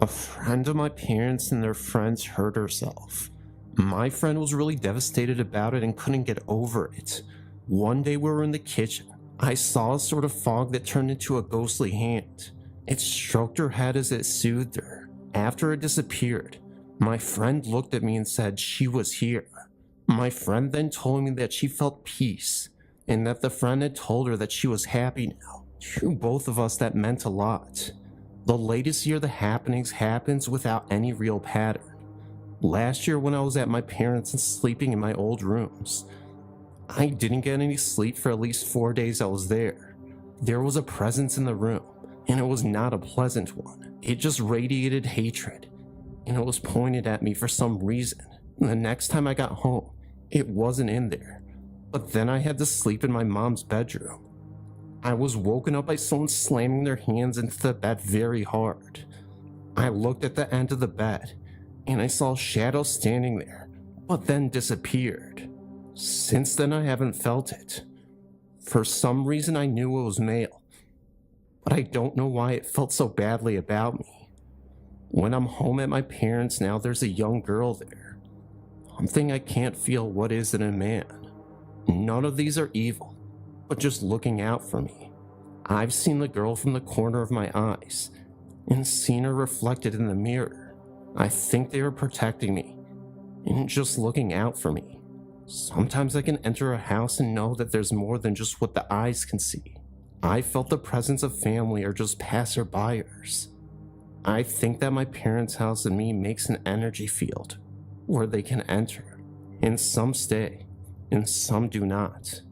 A friend of my parents and their friends hurt herself. My friend was really devastated about it and couldn't get over it. One day we were in the kitchen. I saw a sort of fog that turned into a ghostly hand. It stroked her head as it soothed her. After it disappeared, my friend looked at me and said she was here. My friend then told me that she felt peace, and that the friend had told her that she was happy now. To both of us, that meant a lot. The latest year the happenings happens without any real pattern. Last year when I was at my parents' and sleeping in my old rooms, I didn't get any sleep for at least 4 days I was there. There was a presence in the room, and it was not a pleasant one. It just radiated hatred, and it was pointed at me for some reason. The next time I got home, it wasn't in there, but then I had to sleep in my mom's bedroom. I was woken up by someone slamming their hands into the bed very hard. I looked at the end of the bed, and I saw a shadow standing there, but then disappeared. Since then I haven't felt it. For some reason I knew it was male, but I don't know why it felt so badly about me. When I'm home at my parents' now, there's a young girl there. Something I can't feel what is in a man. None of these are evil, but just looking out for me. I've seen the girl from the corner of my eyes, and seen her reflected in the mirror. I think they are protecting me, and just looking out for me. Sometimes I can enter a house and know that there's more than just what the eyes can see. I felt the presence of family or just passerbyers. I think that my parents' house and me makes an energy field where they can enter, and some stay, and some do not.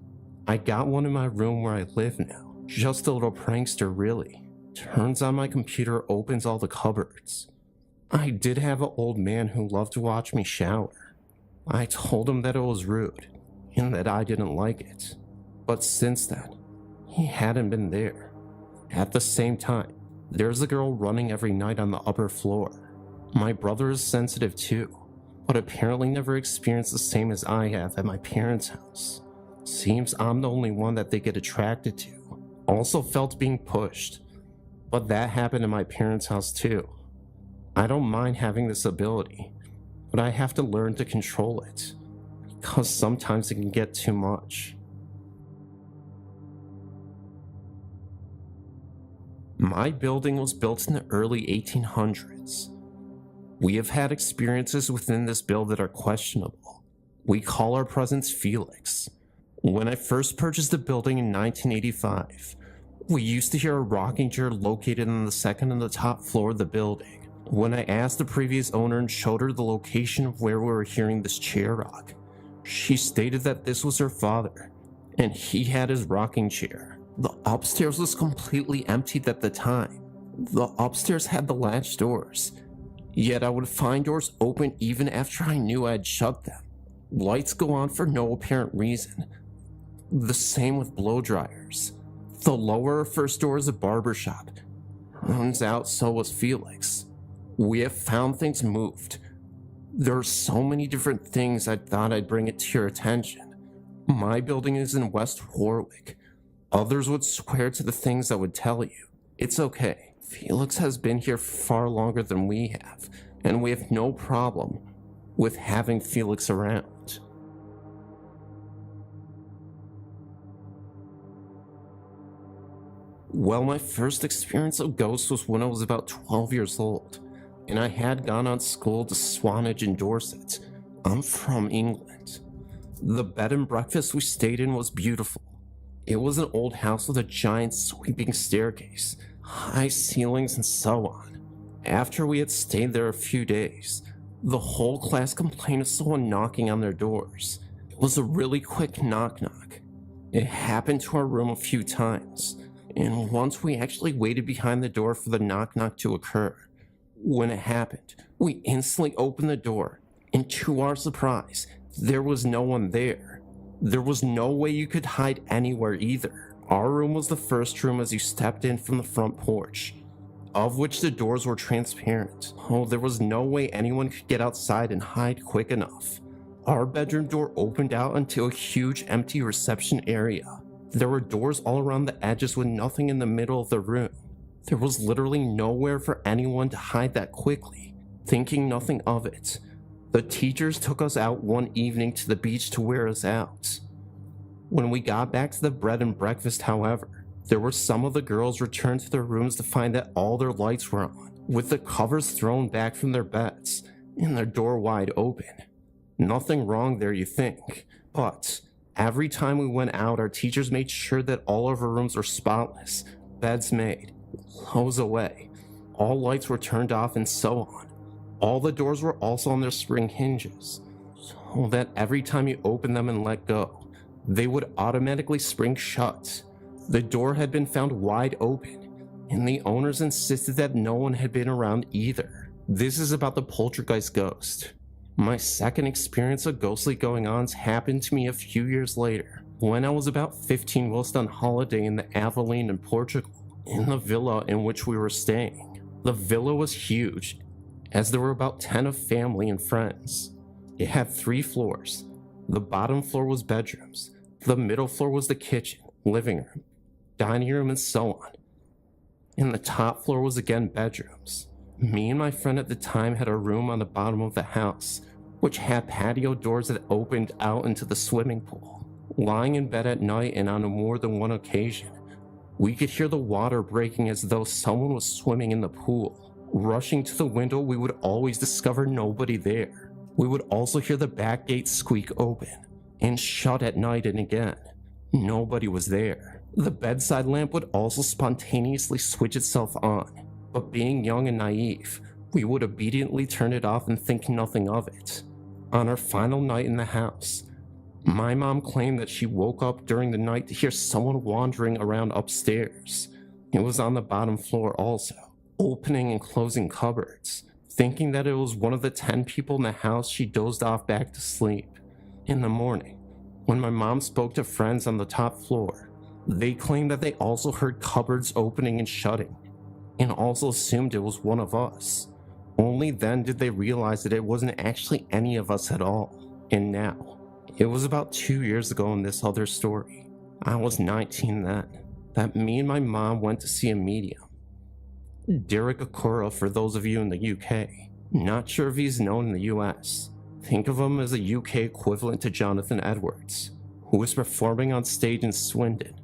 I got one in my room where I live now. Just a little prankster, really. Turns on my computer, opens all the cupboards. I did have an old man who loved to watch me shower. I told him that it was rude, and that I didn't like it. But since then, he hadn't been there. At the same time, there's a girl running every night on the upper floor. My brother is sensitive too, but apparently never experienced the same as I have at my parents' house. Seems I'm the only one that they get attracted to. Also felt being pushed, but that happened in my parents' house too. I don't mind having this ability, but I have to learn to control it. because sometimes it can get too much. My building was built in the early 1800s. We have had experiences within this build that are questionable. We call our presence Felix. When I first purchased the building in 1985, we used to hear a rocking chair located on the second and the top floor of the building. When I asked the previous owner and showed her the location of where we were hearing this chair rock, she stated that this was her father, and he had his rocking chair. The upstairs was completely emptied at the time. The upstairs had the latch doors, yet I would find doors open even after I knew I had shut them. Lights go on for no apparent reason. The same with blow dryers. The lower first door is a barber shop. Turns out so was Felix. We have found things moved. There are so many different things I thought I'd bring it to your attention. My building is in West Warwick. Others would swear to the things I would tell you. It's okay. Felix has been here far longer than we have, and we have no problem with having Felix around. Well, my first experience of ghosts was when I was about 12 years old, and I had gone on school to Swanage in Dorset. I'm from England. The bed and breakfast we stayed in was beautiful. It was an old house with a giant sweeping staircase, high ceilings, and so on. After we had stayed there a few days, the whole class complained of someone knocking on their doors. It was a really quick knock-knock. It happened to our room a few times, and once we actually waited behind the door for the knock-knock to occur. When it happened, we instantly opened the door, and to our surprise, there was no one there. There was no way you could hide anywhere either. Our room was the first room as you stepped in from the front porch, of which the doors were transparent. Oh, there was no way anyone could get outside and hide quick enough. Our bedroom door opened out into a huge empty reception area. There were doors all around the edges with nothing in the middle of the room. There was literally nowhere for anyone to hide that quickly. Thinking nothing of it, the teachers took us out one evening to the beach to wear us out. When we got back to the bread and breakfast, however, there were some of the girls returned to their rooms to find that all their lights were on, with the covers thrown back from their beds, and their door wide open. Nothing wrong there, you think, but every time we went out, our teachers made sure that all of our rooms were spotless, beds made, clothes away, all lights were turned off, and so on. All the doors were also on their spring hinges, so that every time you opened them and let go, they would automatically spring shut. The door had been found wide open, and the owners insisted that no one had been around either. This is about the poltergeist ghost. My second experience of ghostly going-ons happened to me a few years later, when I was about 15 whilst on holiday in the Aveline in Portugal, in the villa in which we were staying. The villa was huge, as there were about 10 of family and friends. It had 3 floors. The bottom floor was bedrooms. The middle floor was the kitchen, living room, dining room, and so on. And the top floor was again bedrooms. Me and my friend at the time had a room on the bottom of the house, which had patio doors that opened out into the swimming pool. Lying in bed at night and on more than one occasion, we could hear the water breaking as though someone was swimming in the pool. Rushing to the window, we would always discover nobody there. We would also hear the back gate squeak open and shut at night, and again, nobody was there. The bedside lamp would also spontaneously switch itself on, but being young and naive, we would obediently turn it off and think nothing of it. On our final night in the house, my mom claimed that she woke up during the night to hear someone wandering around upstairs. It was on the bottom floor also, opening and closing cupboards. Thinking that it was one of the 10 people in the house, she dozed off back to sleep. In the morning, when my mom spoke to friends on the top floor, they claimed that they also heard cupboards opening and shutting, and also assumed it was one of us. Only then did they realize that it wasn't actually any of us at all. And now, it was about 2 years ago in this other story, I was 19 then, that me and my mom went to see a medium. Derek Akura for those of you in the UK. Not sure if he's known in the US. Think of him as a UK equivalent to Jonathan Edwards, who was performing on stage in Swindon,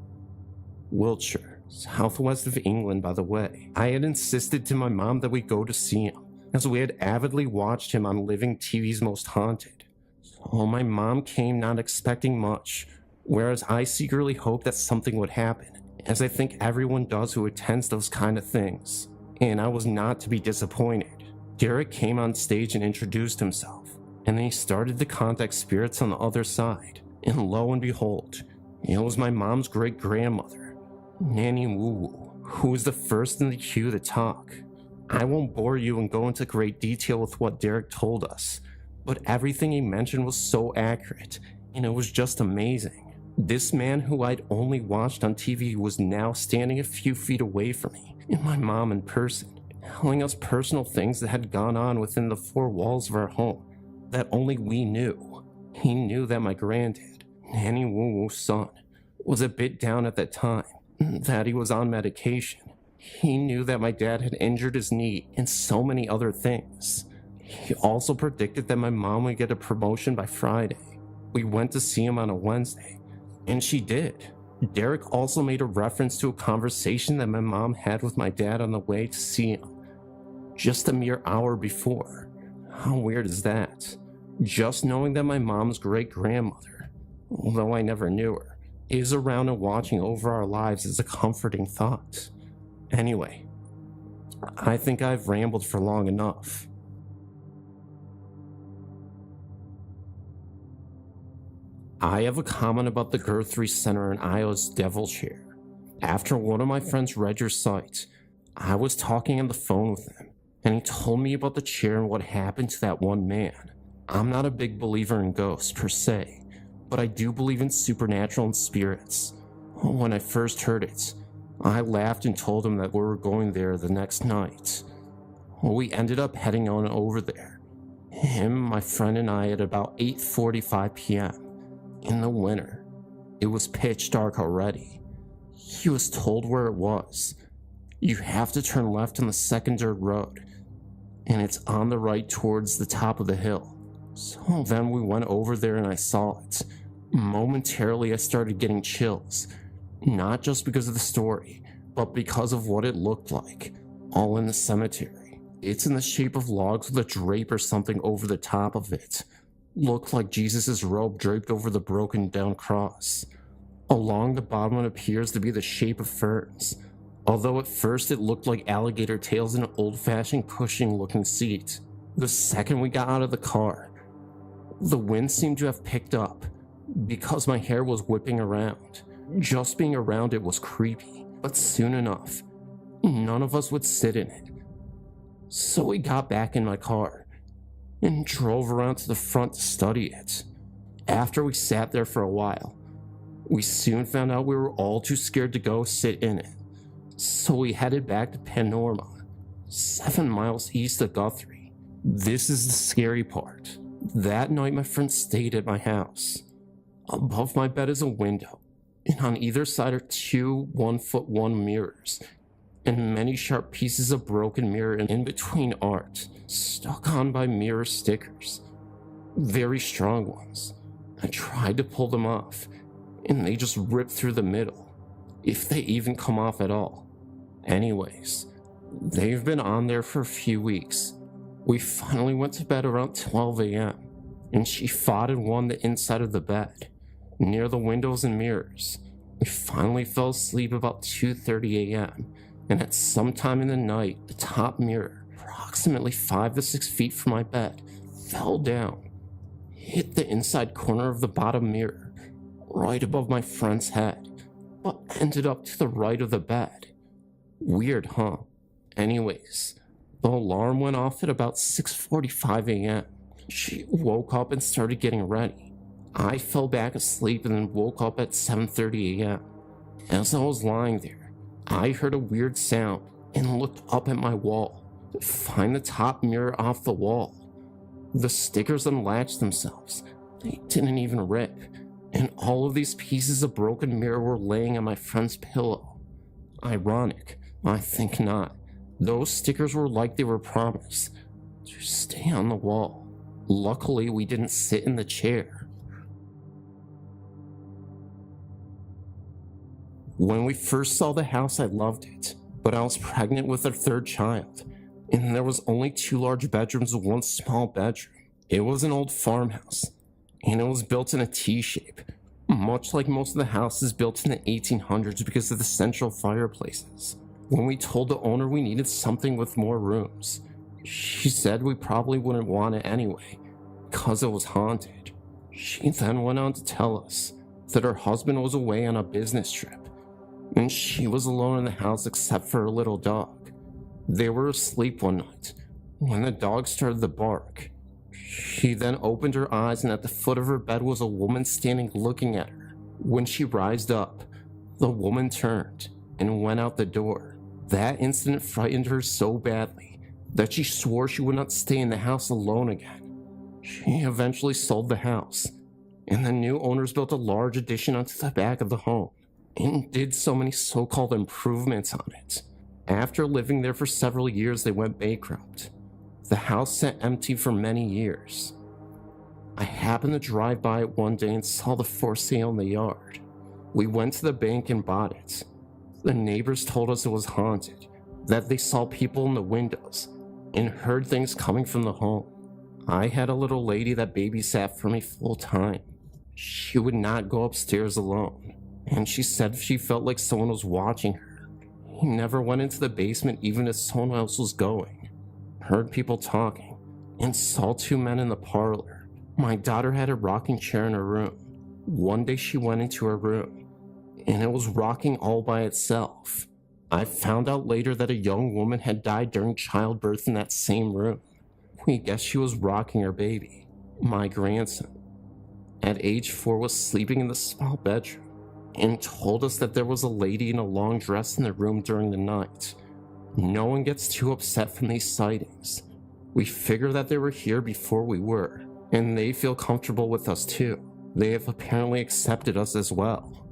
Wiltshire, southwest of England, by the way. I had insisted to my mom that we go to see him, as we had avidly watched him on living TV's Most Haunted. So my mom came not expecting much, whereas I secretly hoped that something would happen, as I think everyone does who attends those kind of things. And I was not to be disappointed. Derek came on stage and introduced himself, and then he started to contact spirits on the other side. And lo and behold, it was my mom's great-grandmother, Nanny Woo Woo, who was the first in the queue to talk. I won't bore you and go into great detail with what Derek told us, but everything he mentioned was so accurate, and it was just amazing. This man who I'd only watched on TV was now standing a few feet away from me, and my mom in person, telling us personal things that had gone on within the four walls of our home that only we knew. He knew that my granddad, Nanny Woo Woo's son, was a bit down at that time, that he was on medication. He knew that my dad had injured his knee and so many other things. He also predicted that my mom would get a promotion by Friday. We went to see him on a Wednesday, and she did. Derek also made a reference to a conversation that my mom had with my dad on the way to see him, just a mere hour before. How weird is that? Just knowing that my mom's great-grandmother, although I never knew her, is around and watching over our lives is a comforting thought. Anyway, I think I've rambled for long enough. I have a comment about the Guthrie Center in Iowa's Devil Chair. After one of my friends read your site, I was talking on the phone with him, and he told me about the chair and what happened to that one man. I'm not a big believer in ghosts per se, but I do believe in supernatural and spirits. When I first heard it, I laughed and told him that we were going there the next night. We ended up heading on over there. Him, my friend, and I at about 8:45 p.m. in the winter. It was pitch dark already. He was told where it was. You have to turn left on the second dirt road, and it's on the right towards the top of the hill. So then we went over there and I saw it. Momentarily I started getting chills, not just because of the story, but because of what it looked like, all in the cemetery. It's in the shape of logs with a drape or something over the top of it. Looked like Jesus' robe draped over the broken down cross. Along the bottom it appears to be the shape of ferns, although at first it looked like alligator tails in an old-fashioned cushioning looking seat. The second we got out of the car, the wind seemed to have picked up, because my hair was whipping around. Just being around it was creepy, but soon enough, none of us would sit in it. So we got back in my car and drove around to the front to study it. After we sat there for a while, we soon found out we were all too scared to go sit in it. So we headed back to Paranormal, 7 miles east of Guthrie. This is the scary part. That night my friend stayed at my house. Above my bed is a window, and on either side are 2 1-foot-1 mirrors, and many sharp pieces of broken mirror in between art, stuck on by mirror stickers. Very strong ones. I tried to pull them off, and they just ripped through the middle, if they even come off at all. Anyways, they've been on there for a few weeks. We finally went to bed around 12 a.m., and she fought and won the inside of the bed, near the windows and mirrors. We finally fell asleep about 2:30 a.m., and at some time in the night, the top mirror, approximately 5 to 6 feet from my bed, fell down, hit the inside corner of the bottom mirror, right above my friend's head, but ended up to the right of the bed. Weird, huh? Anyways, the alarm went off at about 6:45 a.m. She woke up and started getting ready. I fell back asleep and then woke up at 7:30 a.m. As I was lying there, I heard a weird sound and looked up at my wall to find the top mirror off the wall. The stickers unlatched themselves. They didn't even rip, and all of these pieces of broken mirror were laying on my friend's pillow. Ironic, I think not. Those stickers were like they were promised to stay on the wall. Luckily, we didn't sit in the chair. When we first saw the house, I loved it, but I was pregnant with our third child, and there was only 2 large bedrooms and 1 small bedroom. It was an old farmhouse, and it was built in a T-shape, much like most of the houses built in the 1800s because of the central fireplaces. When we told the owner we needed something with more rooms, she said we probably wouldn't want it anyway, because it was haunted. She then went on to tell us that her husband was away on a business trip, and she was alone in the house except for her little dog. They were asleep one night when the dog started to bark. She then opened her eyes, and at the foot of her bed was a woman standing looking at her. When she rised up, the woman turned and went out the door. That incident frightened her so badly that she swore she would not stay in the house alone again. She eventually sold the house, and the new owners built a large addition onto the back of the home and did so many so-called improvements on it. After living there for several years, they went bankrupt. The house sat empty for many years. I happened to drive by it one day and saw the for sale in the yard. We went to the bank and bought it. The neighbors told us it was haunted, that they saw people in the windows and heard things coming from the home. I had a little lady that babysat for me full time. She would not go upstairs alone, and she said she felt like someone was watching her. He never went into the basement even if someone else was going. Heard people talking, and saw 2 men in the parlor. My daughter had a rocking chair in her room. One day she went into her room, and it was rocking all by itself. I found out later that a young woman had died during childbirth in that same room. We guess she was rocking her baby, my grandson. At age 4 was sleeping in the small bedroom, and told us that there was a lady in a long dress in the room during the night. No one gets too upset from these sightings. We figure that they were here before we were, and they feel comfortable with us too. They have apparently accepted us as well.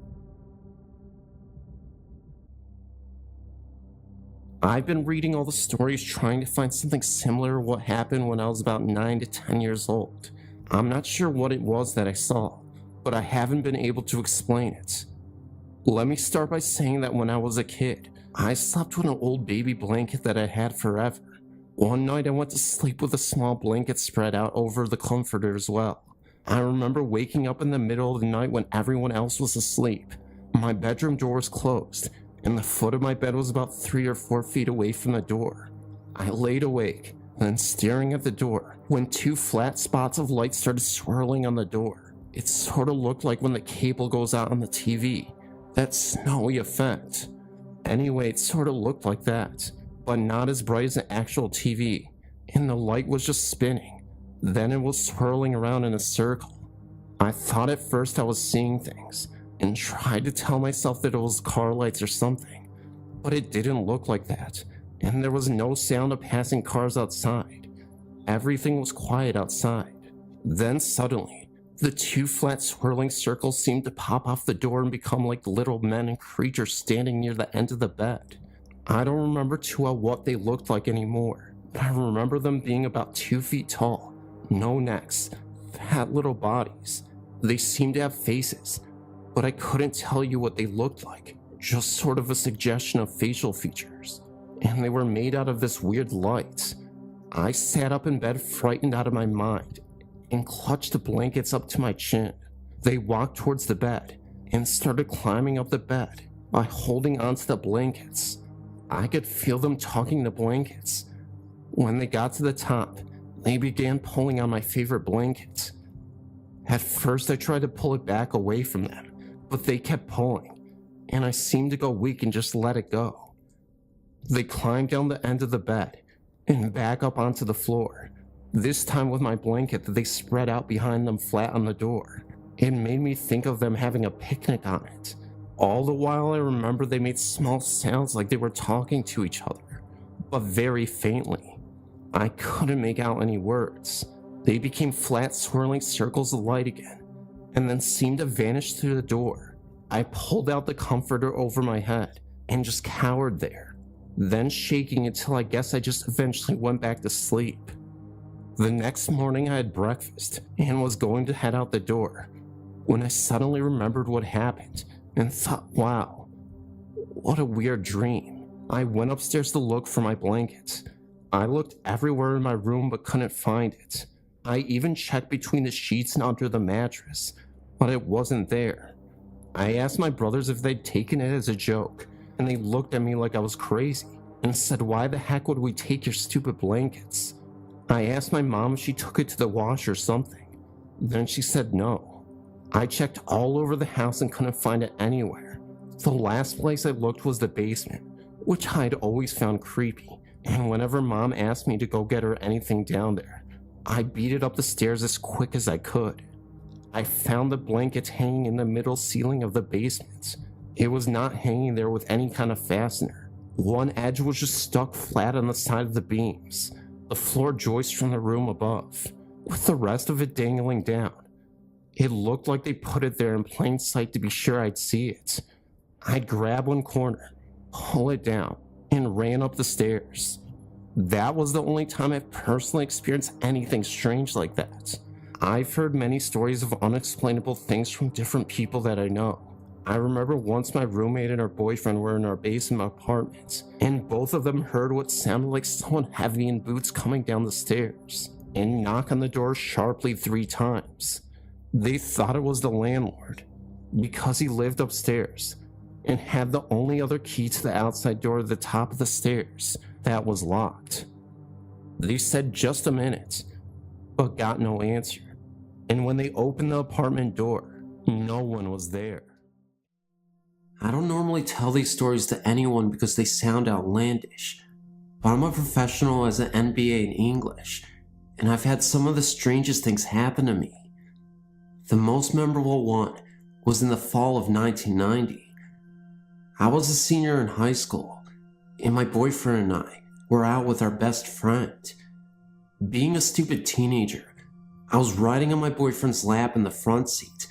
I've been reading all the stories trying to find something similar to what happened when I was about 9 to 10 years old. I'm not sure what it was that I saw, but I haven't been able to explain it. Let me start by saying that when I was a kid, I slept with an old baby blanket that I had forever. One night I went to sleep with a small blanket spread out over the comforter as well. I remember waking up in the middle of the night when everyone else was asleep. My bedroom door was closed, and the foot of my bed was about 3 or 4 feet away from the door. I laid awake, then staring at the door, when 2 flat spots of light started swirling on the door. It sort of looked like when the cable goes out on the TV, that snowy effect. Anyway, it sort of looked like that, but not as bright as an actual TV, and the light was just spinning. Then it was swirling around in a circle. I thought at first I was seeing things, and tried to tell myself that it was car lights or something, but it didn't look like that, and there was no sound of passing cars outside. Everything was quiet outside. Then suddenly, the 2 flat swirling circles seemed to pop off the door and become like little men and creatures standing near the end of the bed. I don't remember too well what they looked like anymore, but I remember them being about 2 feet tall, no necks, fat little bodies. They seemed to have faces, but I couldn't tell you what they looked like, just sort of a suggestion of facial features. And they were made out of this weird light. I sat up in bed frightened out of my mind and clutched the blankets up to my chin. They walked towards the bed and started climbing up the bed by holding onto the blankets. I could feel them tugging the blankets. When they got to the top, they began pulling on my favorite blanket. At first I tried to pull it back away from them, but they kept pulling, and I seemed to go weak and just let it go. They climbed down the end of the bed and back up onto the floor, this time with my blanket that they spread out behind them flat on the door. It made me think of them having a picnic on it. All the while I remember they made small sounds like they were talking to each other, but very faintly. I couldn't make out any words. They became flat swirling circles of light again, and then seemed to vanish through the door. I pulled out the comforter over my head and just cowered there, then shaking until I guess I just eventually went back to sleep. The next morning I had breakfast and was going to head out the door when I suddenly remembered what happened and thought, wow, what a weird dream. I went upstairs to look for my blankets. I looked everywhere in my room but couldn't find it. I even checked between the sheets and under the mattress, but it wasn't there. I asked my brothers if they'd taken it as a joke, and they looked at me like I was crazy and said, why the heck would we take your stupid blankets? I asked my mom if she took it to the wash or something. Then she said no. I checked all over the house and couldn't find it anywhere. The last place I looked was the basement, which I'd always found creepy, and whenever mom asked me to go get her anything down there, I beat it up the stairs as quick as I could. I found the blankets hanging in the middle ceiling of the basement. It was not hanging there with any kind of fastener. One edge was just stuck flat on the side of the beams, the floor joist from the room above, with the rest of it dangling down. It looked like they put it there in plain sight to be sure I'd see it. I'd grab one corner, pull it down, and ran up the stairs. That was the only time I've personally experienced anything strange like that. I've heard many stories of unexplainable things from different people that I know. I remember once my roommate and her boyfriend were in our basement apartment, and both of them heard what sounded like someone heavy in boots coming down the stairs, and knock on the door sharply 3 times. They thought it was the landlord, because he lived upstairs, and had the only other key to the outside door at the top of the stairs that was locked. They said just a minute, but got no answer, and when they opened the apartment door, no one was there. I don't normally tell these stories to anyone because they sound outlandish, but I'm a professional as an MBA in English, and I've had some of the strangest things happen to me. The most memorable one was in the fall of 1990. I was a senior in high school, and my boyfriend and I were out with our best friend. Being a stupid teenager, I was riding on my boyfriend's lap in the front seat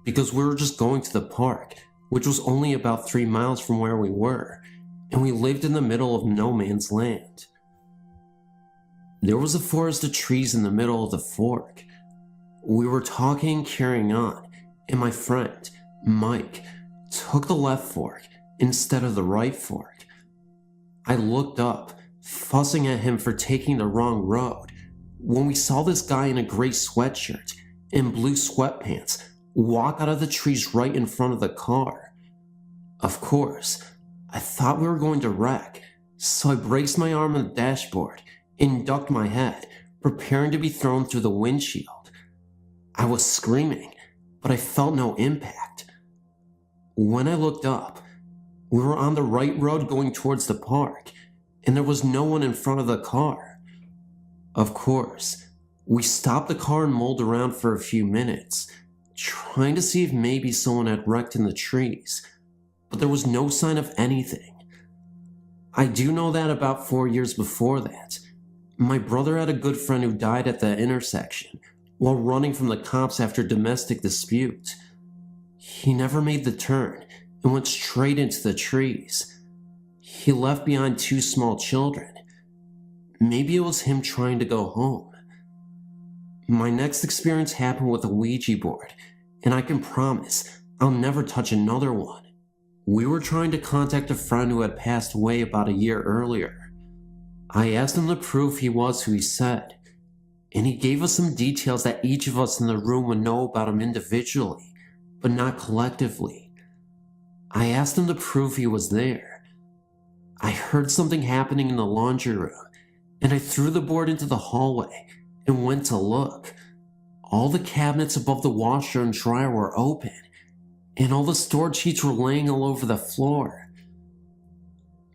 because we were just going to the park, which was only about 3 miles from where we were, and we lived in the middle of no man's land. There was a forest of trees in the middle of the fork. We were talking and carrying on, and my friend, Mike, took the left fork instead of the right fork. I looked up, fussing at him for taking the wrong road, when we saw this guy in a gray sweatshirt and blue sweatpants walk out of the trees right in front of the car. Of course, I thought we were going to wreck, so I braced my arm on the dashboard and ducked my head, preparing to be thrown through the windshield. I was screaming, but I felt no impact. When I looked up, we were on the right road going towards the park, and there was no one in front of the car. Of course, we stopped the car and mulled around for a few minutes, trying to see if maybe someone had wrecked in the trees, but there was no sign of anything. I do know that about 4 years before that, my brother had a good friend who died at the intersection while running from the cops after domestic dispute. He never made the turn and went straight into the trees. He left behind 2 small children. Maybe it was him trying to go home. My next experience happened with a Ouija board, and I can promise I'll never touch another one. We were trying to contact a friend who had passed away about a year earlier. I asked him to prove he was who he said, and he gave us some details that each of us in the room would know about him individually, but not collectively. I asked him to prove he was there. I heard something happening in the laundry room, and I threw the board into the hallway and went to look. All the cabinets above the washer and dryer were open, and all the storage sheets were laying all over the floor.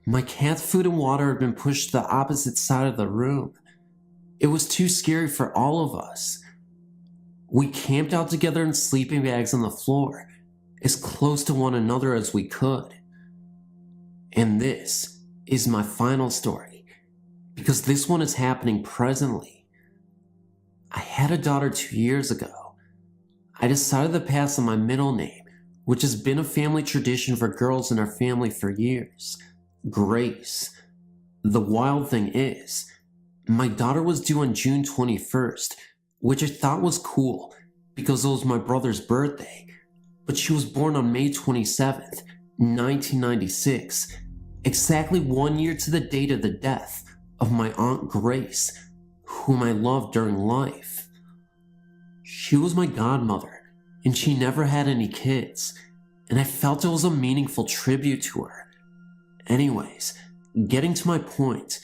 My cat's food and water had been pushed to the opposite side of the room. It was too scary for all of us. We camped out together in sleeping bags on the floor, as close to one another as we could. And this is my final story, because this one is happening presently. I had a daughter 2 years ago. I decided to pass on my middle name, which has been a family tradition for girls in our family for years, Grace. The wild thing is, My daughter was due on June 21st, which I thought was cool because it was my brother's birthday, but she was born on May 27th, 1996, exactly 1 year to the date of the death of my Aunt Grace, whom I loved during life. She was my godmother, and she never had any kids, and I felt it was a meaningful tribute to her. Anyways, getting to my point,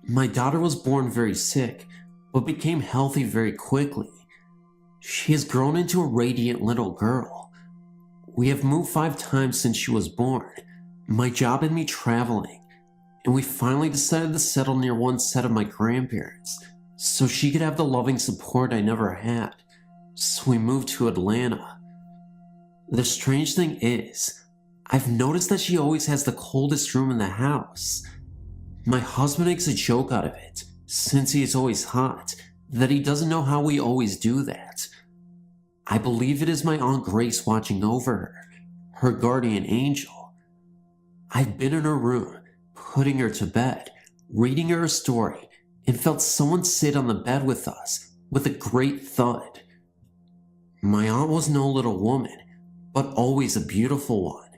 my daughter was born very sick, but became healthy very quickly. She has grown into a radiant little girl. We have moved 5 times since she was born, my job and me traveling, and we finally decided to settle near one set of my grandparents, so she could have the loving support I never had. So we moved to Atlanta. The strange thing is, I've noticed that she always has the coldest room in the house. My husband makes a joke out of it, since he is always hot, that he doesn't know how we always do that. I believe it is my Aunt Grace watching over her, her guardian angel. I've been in her room, putting her to bed, reading her a story, and felt someone sit on the bed with us with a great thud. My aunt was no little woman, but always a beautiful one.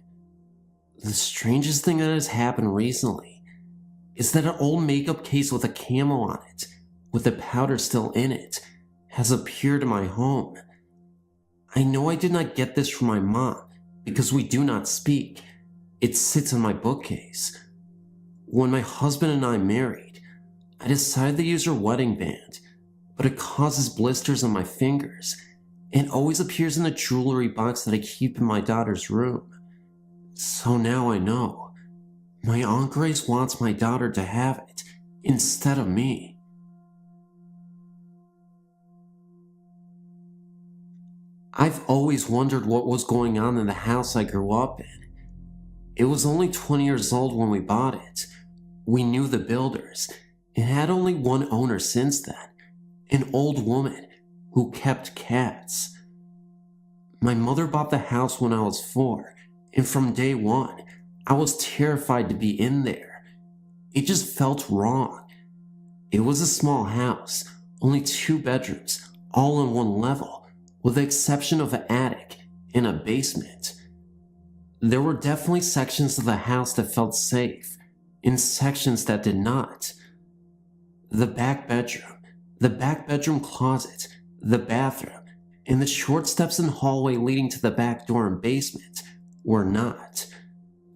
The strangest thing that has happened recently is that an old makeup case with a camo on it, with the powder still in it, has appeared in my home. I know I did not get this from my mom because we do not speak. It sits in my bookcase. When my husband and I married, I decided to use her wedding band, but it causes blisters on my fingers and always appears in the jewelry box that I keep in my daughter's room. So now I know. My Aunt Grace wants my daughter to have it instead of me. I've always wondered what was going on in the house I grew up in. It was only 20 years old when we bought it. We knew the builders. It had only one owner since then, an old woman who kept cats. My mother bought the house when I was 4, and from day one, I was terrified to be in there. It just felt wrong. It was a small house, only 2 bedrooms, all on one level, with the exception of an attic and a basement. There were definitely sections of the house that felt safe, and sections that did not. The back bedroom closet, the bathroom, and the short steps and hallway leading to the back door and basement were not.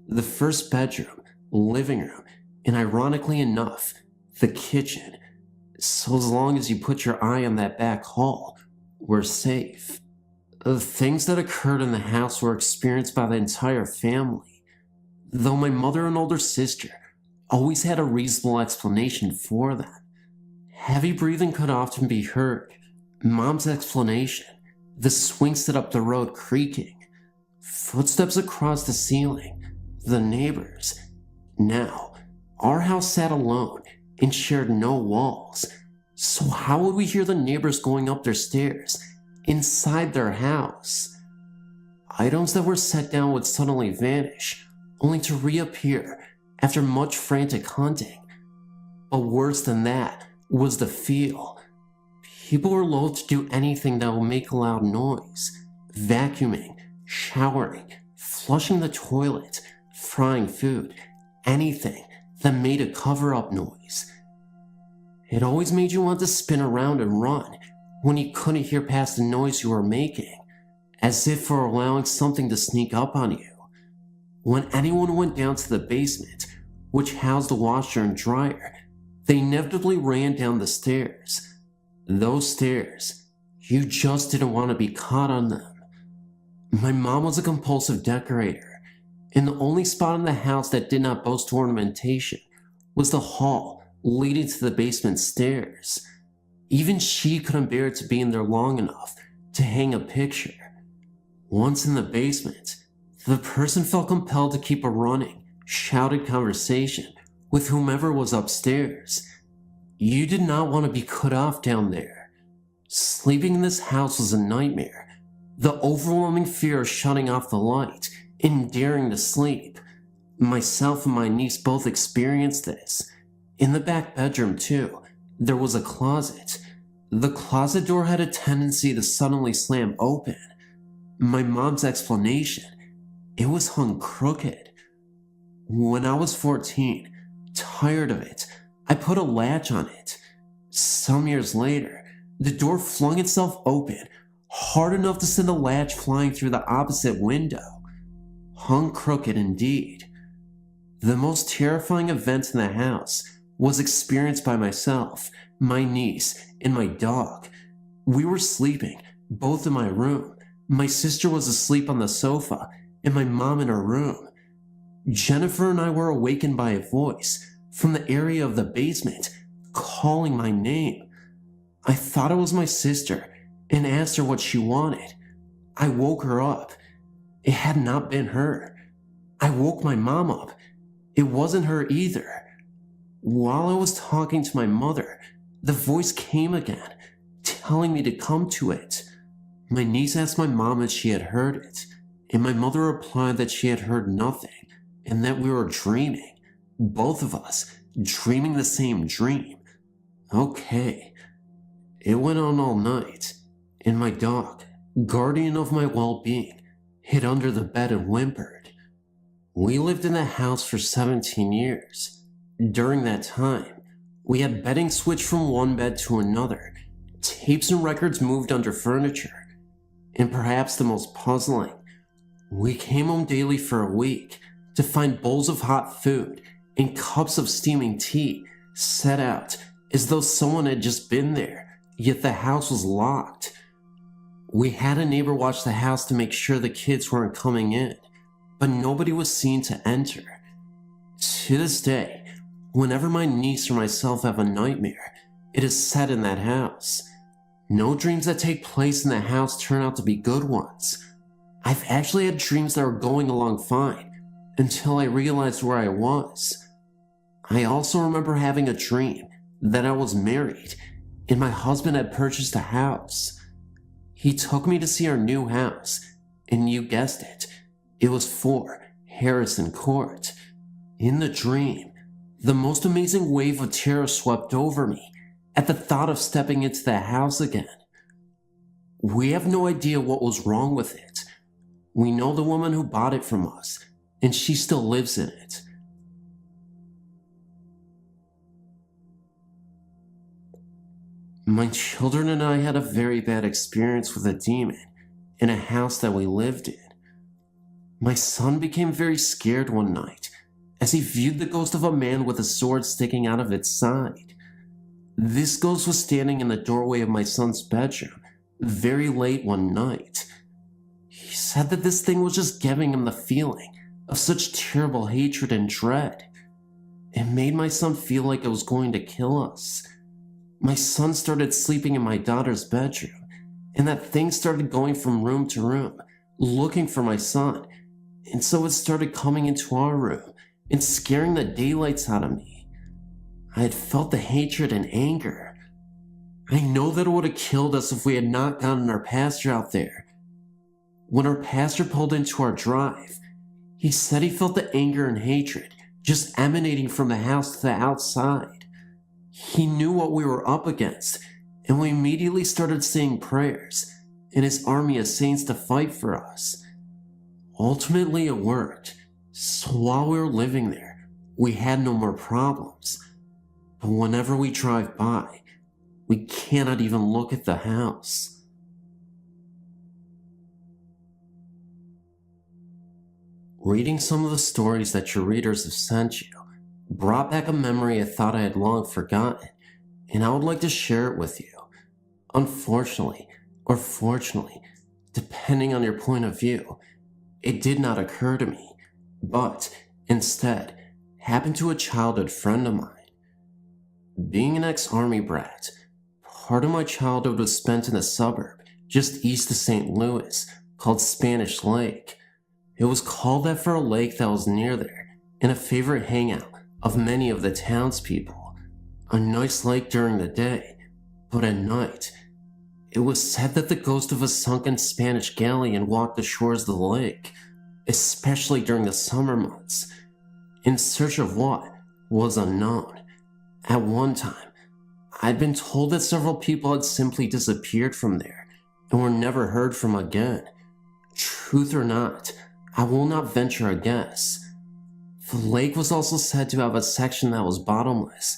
The first bedroom, living room, and ironically enough, the kitchen, so as long as you put your eye on that back hall, were safe. The things that occurred in the house were experienced by the entire family, though my mother and older sister always had a reasonable explanation for them. Heavy breathing could often be heard. Mom's explanation, the swing set up the road creaking, footsteps across the ceiling, the neighbors. Now, our house sat alone and shared no walls, so how would we hear the neighbors going up their stairs inside their house? Items that were set down would suddenly vanish, only to reappear after much frantic hunting. But worse than that was the feel. People were loath to do anything that would make a loud noise. Vacuuming, showering, flushing the toilet, frying food, anything that made a cover-up noise. It always made you want to spin around and run when you couldn't hear past the noise you were making, as if for allowing something to sneak up on you. When anyone went down to the basement, which housed the washer and dryer, they inevitably ran down the stairs. Those stairs, you just didn't want to be caught on them. My mom was a compulsive decorator, and the only spot in the house that did not boast ornamentation was the hall leading to the basement stairs. Even she couldn't bear to be in there long enough to hang a picture. Once in the basement, the person felt compelled to keep a running, shouted conversation with whomever was upstairs. You did not want to be cut off down there. Sleeping in this house was a nightmare. The overwhelming fear of shutting off the light and daring to sleep. Myself and my niece both experienced this. In the back bedroom too, there was a closet. The closet door had a tendency to suddenly slam open. My mom's explanation, it was hung crooked. When I was 14, tired of it, I put a latch on it. Some years later, the door flung itself open, hard enough to send the latch flying through the opposite window. Hung crooked indeed. The most terrifying event in the house was experienced by myself, my niece, and my dog. We were sleeping, both in my room. My sister was asleep on the sofa, and my mom in her room. Jennifer and I were awakened by a voice from the area of the basement calling my name. I thought it was my sister and asked her what she wanted. I woke her up. It had not been her. I woke my mom up. It wasn't her either. While I was talking to my mother, the voice came again, telling me to come to it. My niece asked my mom if she had heard it, and my mother replied that she had heard nothing and that we were dreaming. Both of us dreaming the same dream. Okay. It went on all night, and my dog, guardian of my well-being, hid under the bed and whimpered. We lived in the house for 17 years. During that time, we had bedding switched from one bed to another, tapes and records moved under furniture, and perhaps the most puzzling, we came home daily for a week to find bowls of hot food and cups of steaming tea set out as though someone had just been there, yet the house was locked. We had a neighbor watch the house to make sure the kids weren't coming in, but nobody was seen to enter. To this day, whenever my niece or myself have a nightmare, it is set in that house. No dreams that take place in the house turn out to be good ones. I've actually had dreams that were going along fine until I realized where I was. I also remember having a dream that I was married and my husband had purchased a house. He took me to see our new house, and you guessed it, it was 4 Harrison Court. In the dream, the most amazing wave of terror swept over me at the thought of stepping into the house again. We have no idea what was wrong with it. We know the woman who bought it from us, and she still lives in it. My children and I had a very bad experience with a demon in a house that we lived in. My son became very scared one night as he viewed the ghost of a man with a sword sticking out of its side. This ghost was standing in the doorway of my son's bedroom very late one night. He said that this thing was just giving him the feeling of such terrible hatred and dread. It made my son feel like it was going to kill us. My son started sleeping in my daughter's bedroom, and that thing started going from room to room, looking for my son, and so it started coming into our room and scaring the daylights out of me. I had felt the hatred and anger. I know that it would have killed us if we had not gotten our pastor out there. When our pastor pulled into our drive, he said he felt the anger and hatred just emanating from the house to the outside. He knew what we were up against, and we immediately started saying prayers and his army of saints to fight for us. Ultimately, it worked, so while we were living there, we had no more problems. But whenever we drive by, we cannot even look at the house. Reading some of the stories that your readers have sent you brought back a memory I thought I had long forgotten, and I would like to share it with you. Unfortunately, or fortunately, depending on your point of view, it did not occur to me, but instead happened to a childhood friend of mine. Being an ex-army brat, part of my childhood was spent in a suburb just east of St. Louis called Spanish Lake. It was called that for a lake that was near there and a favorite hangout of many of the townspeople. A nice lake during the day, but at night, it was said that the ghost of a sunken Spanish galleon walked the shores of the lake, especially during the summer months, in search of what was unknown. At one time, I'd been told that several people had simply disappeared from there and were never heard from again. Truth or not, I will not venture a guess. The lake was also said to have a section that was bottomless,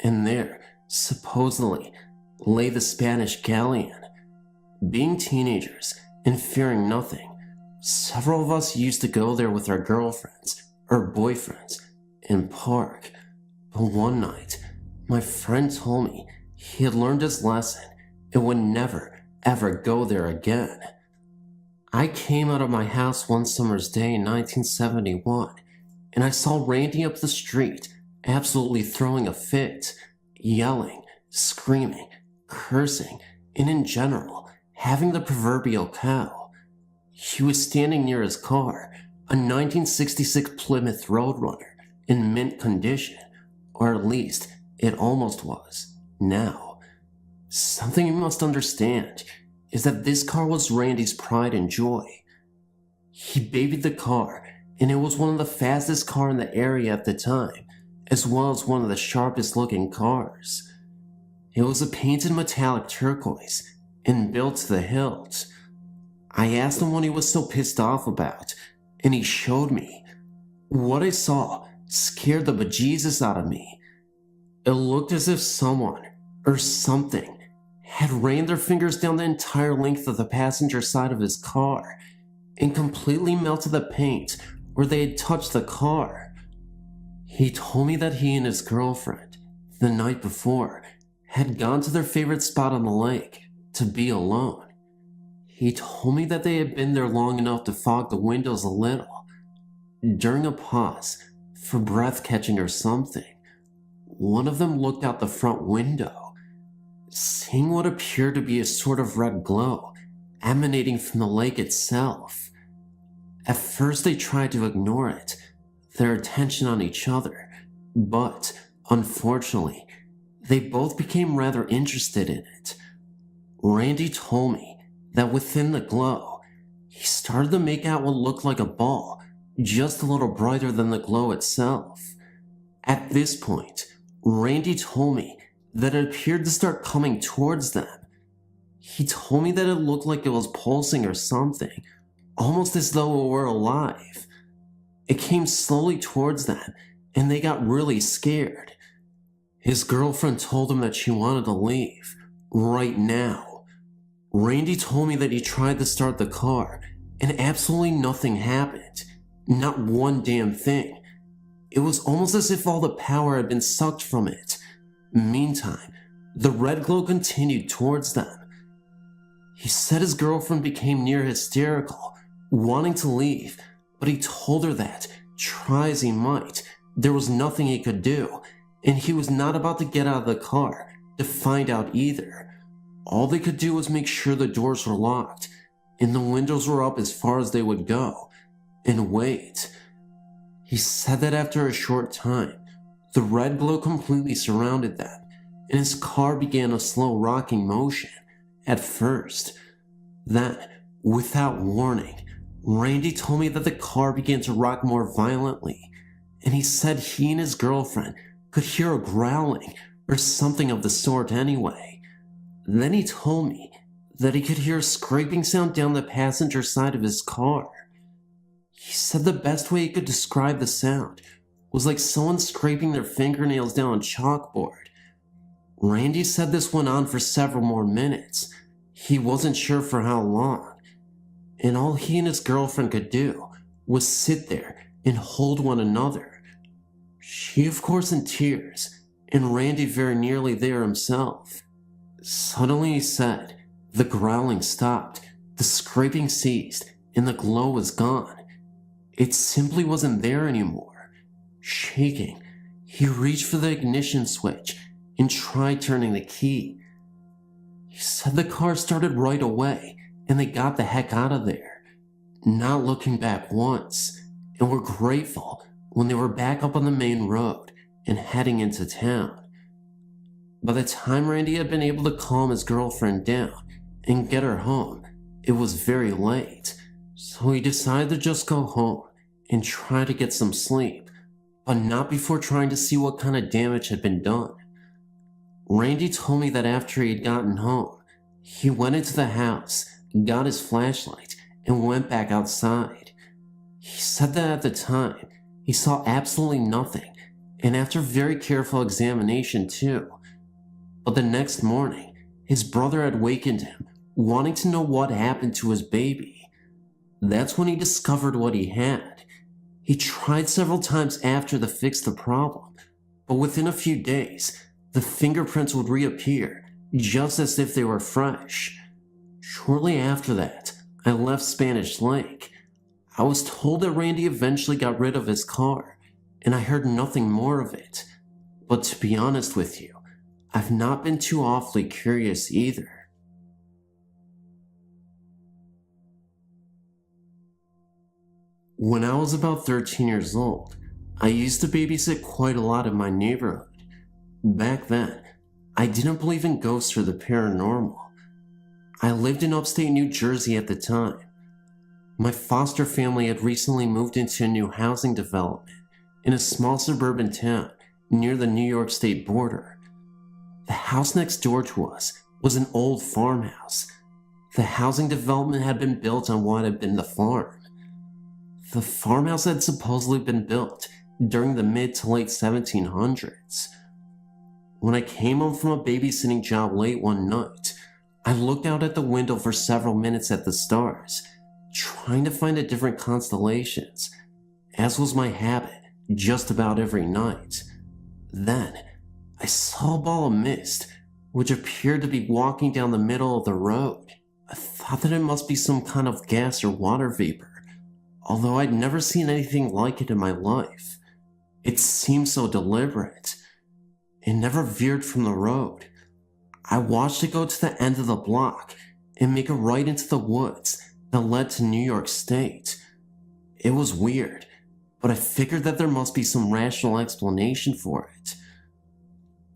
and there, supposedly, lay the Spanish galleon. Being teenagers and fearing nothing, several of us used to go there with our girlfriends or boyfriends and park. But one night, my friend told me he had learned his lesson and would never, ever go there again. I came out of my house one summer's day in 1971, and I saw Randy up the street, absolutely throwing a fit, yelling, screaming, cursing, and in general, having the proverbial cow. He was standing near his car, a 1966 Plymouth Roadrunner, in mint condition, or at least it almost was, now. Something you must understand is that this car was Randy's pride and joy. He babied the car, and it was one of the fastest cars in the area at the time, as well as one of the sharpest looking cars. It was a painted metallic turquoise and built to the hilt. I asked him what he was so pissed off about, and he showed me. What I saw scared the bejesus out of me. It looked as if someone, or something, had ran their fingers down the entire length of the passenger side of his car and completely melted the paint where they had touched the car. He told me that he and his girlfriend, the night before, had gone to their favorite spot on the lake to be alone. He told me that they had been there long enough to fog the windows a little. During a pause, for breath catching or something, one of them looked out the front window, seeing what appeared to be a sort of red glow emanating from the lake itself. At first they tried to ignore it, their attention on each other, but, unfortunately, they both became rather interested in it. Randy told me that within the glow, he started to make out what looked like a ball, just a little brighter than the glow itself. At this point, Randy told me that it appeared to start coming towards them. He told me that it looked like it was pulsing or something, almost as though it were alive. It came slowly towards them, and they got really scared. His girlfriend told him that she wanted to leave, right now. Randy told me that he tried to start the car, and absolutely nothing happened. Not one damn thing. It was almost as if all the power had been sucked from it. Meantime, the red glow continued towards them. He said his girlfriend became near hysterical, wanting to leave, but he told her that, try as he might, there was nothing he could do, and he was not about to get out of the car to find out either. All they could do was make sure the doors were locked, and the windows were up as far as they would go, and wait. He said that after a short time, the red glow completely surrounded them, and his car began a slow rocking motion at first. Then, without warning, Randy told me that the car began to rock more violently, and he said he and his girlfriend could hear a growling or something of the sort anyway. Then he told me that he could hear a scraping sound down the passenger side of his car. He said the best way he could describe the sound was like someone scraping their fingernails down a chalkboard. Randy said this went on for several more minutes. He wasn't sure for how long, and all he and his girlfriend could do was sit there and hold one another. She, of course, in tears, and Randy very nearly there himself. Suddenly, he said, the growling stopped, the scraping ceased, and the glow was gone. It simply wasn't there anymore. Shaking, he reached for the ignition switch and tried turning the key. He said the car started right away, and they got the heck out of there, not looking back once, and were grateful when they were back up on the main road and heading into town. By the time Randy had been able to calm his girlfriend down and get her home, it was very late, so he decided to just go home and try to get some sleep, but not before trying to see what kind of damage had been done. Randy told me that after he had gotten home, he went into the house, got his flashlight, and went back outside. He said that at the time, he saw absolutely nothing, and after very careful examination too. But the next morning, his brother had wakened him, wanting to know what happened to his baby. That's when he discovered what he had. He tried several times after to fix the problem, but within a few days, the fingerprints would reappear, just as if they were fresh. Shortly after that, I left Spanish Lake. I was told that Randy eventually got rid of his car, and I heard nothing more of it. But to be honest with you, I've not been too awfully curious either. When I was about 13 years old, I used to babysit quite a lot in my neighborhood. Back then, I didn't believe in ghosts or the paranormal. I lived in upstate New Jersey at the time. My foster family had recently moved into a new housing development in a small suburban town near the New York state border. The house next door to us was an old farmhouse. The housing development had been built on what had been the farm. The farmhouse had supposedly been built during the mid to late 1700s. When I came home from a babysitting job late one night, I looked out at the window for several minutes at the stars, trying to find the different constellations, as was my habit just about every night. Then, I saw a ball of mist, which appeared to be walking down the middle of the road. I thought that it must be some kind of gas or water vapor, although I'd never seen anything like it in my life. It seemed so deliberate. It never veered from the road. I watched it go to the end of the block and make a right into the woods that led to New York State. It was weird, but I figured that there must be some rational explanation for it.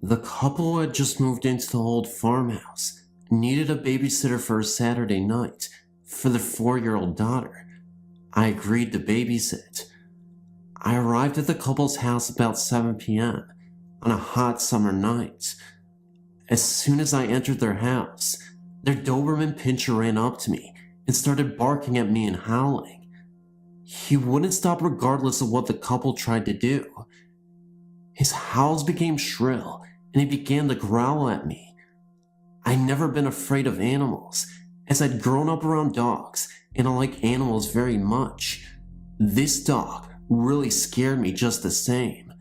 The couple who had just moved into the old farmhouse needed a babysitter for a Saturday night for their 4-year-old daughter. I agreed to babysit. I arrived at the couple's house about 7 p.m. on a hot summer night. As soon as I entered their house, their Doberman Pinscher ran up to me and started barking at me and howling. He wouldn't stop regardless of what the couple tried to do. His howls became shrill and he began to growl at me. I'd never been afraid of animals, as I'd grown up around dogs and I like animals very much. This dog really scared me just the same.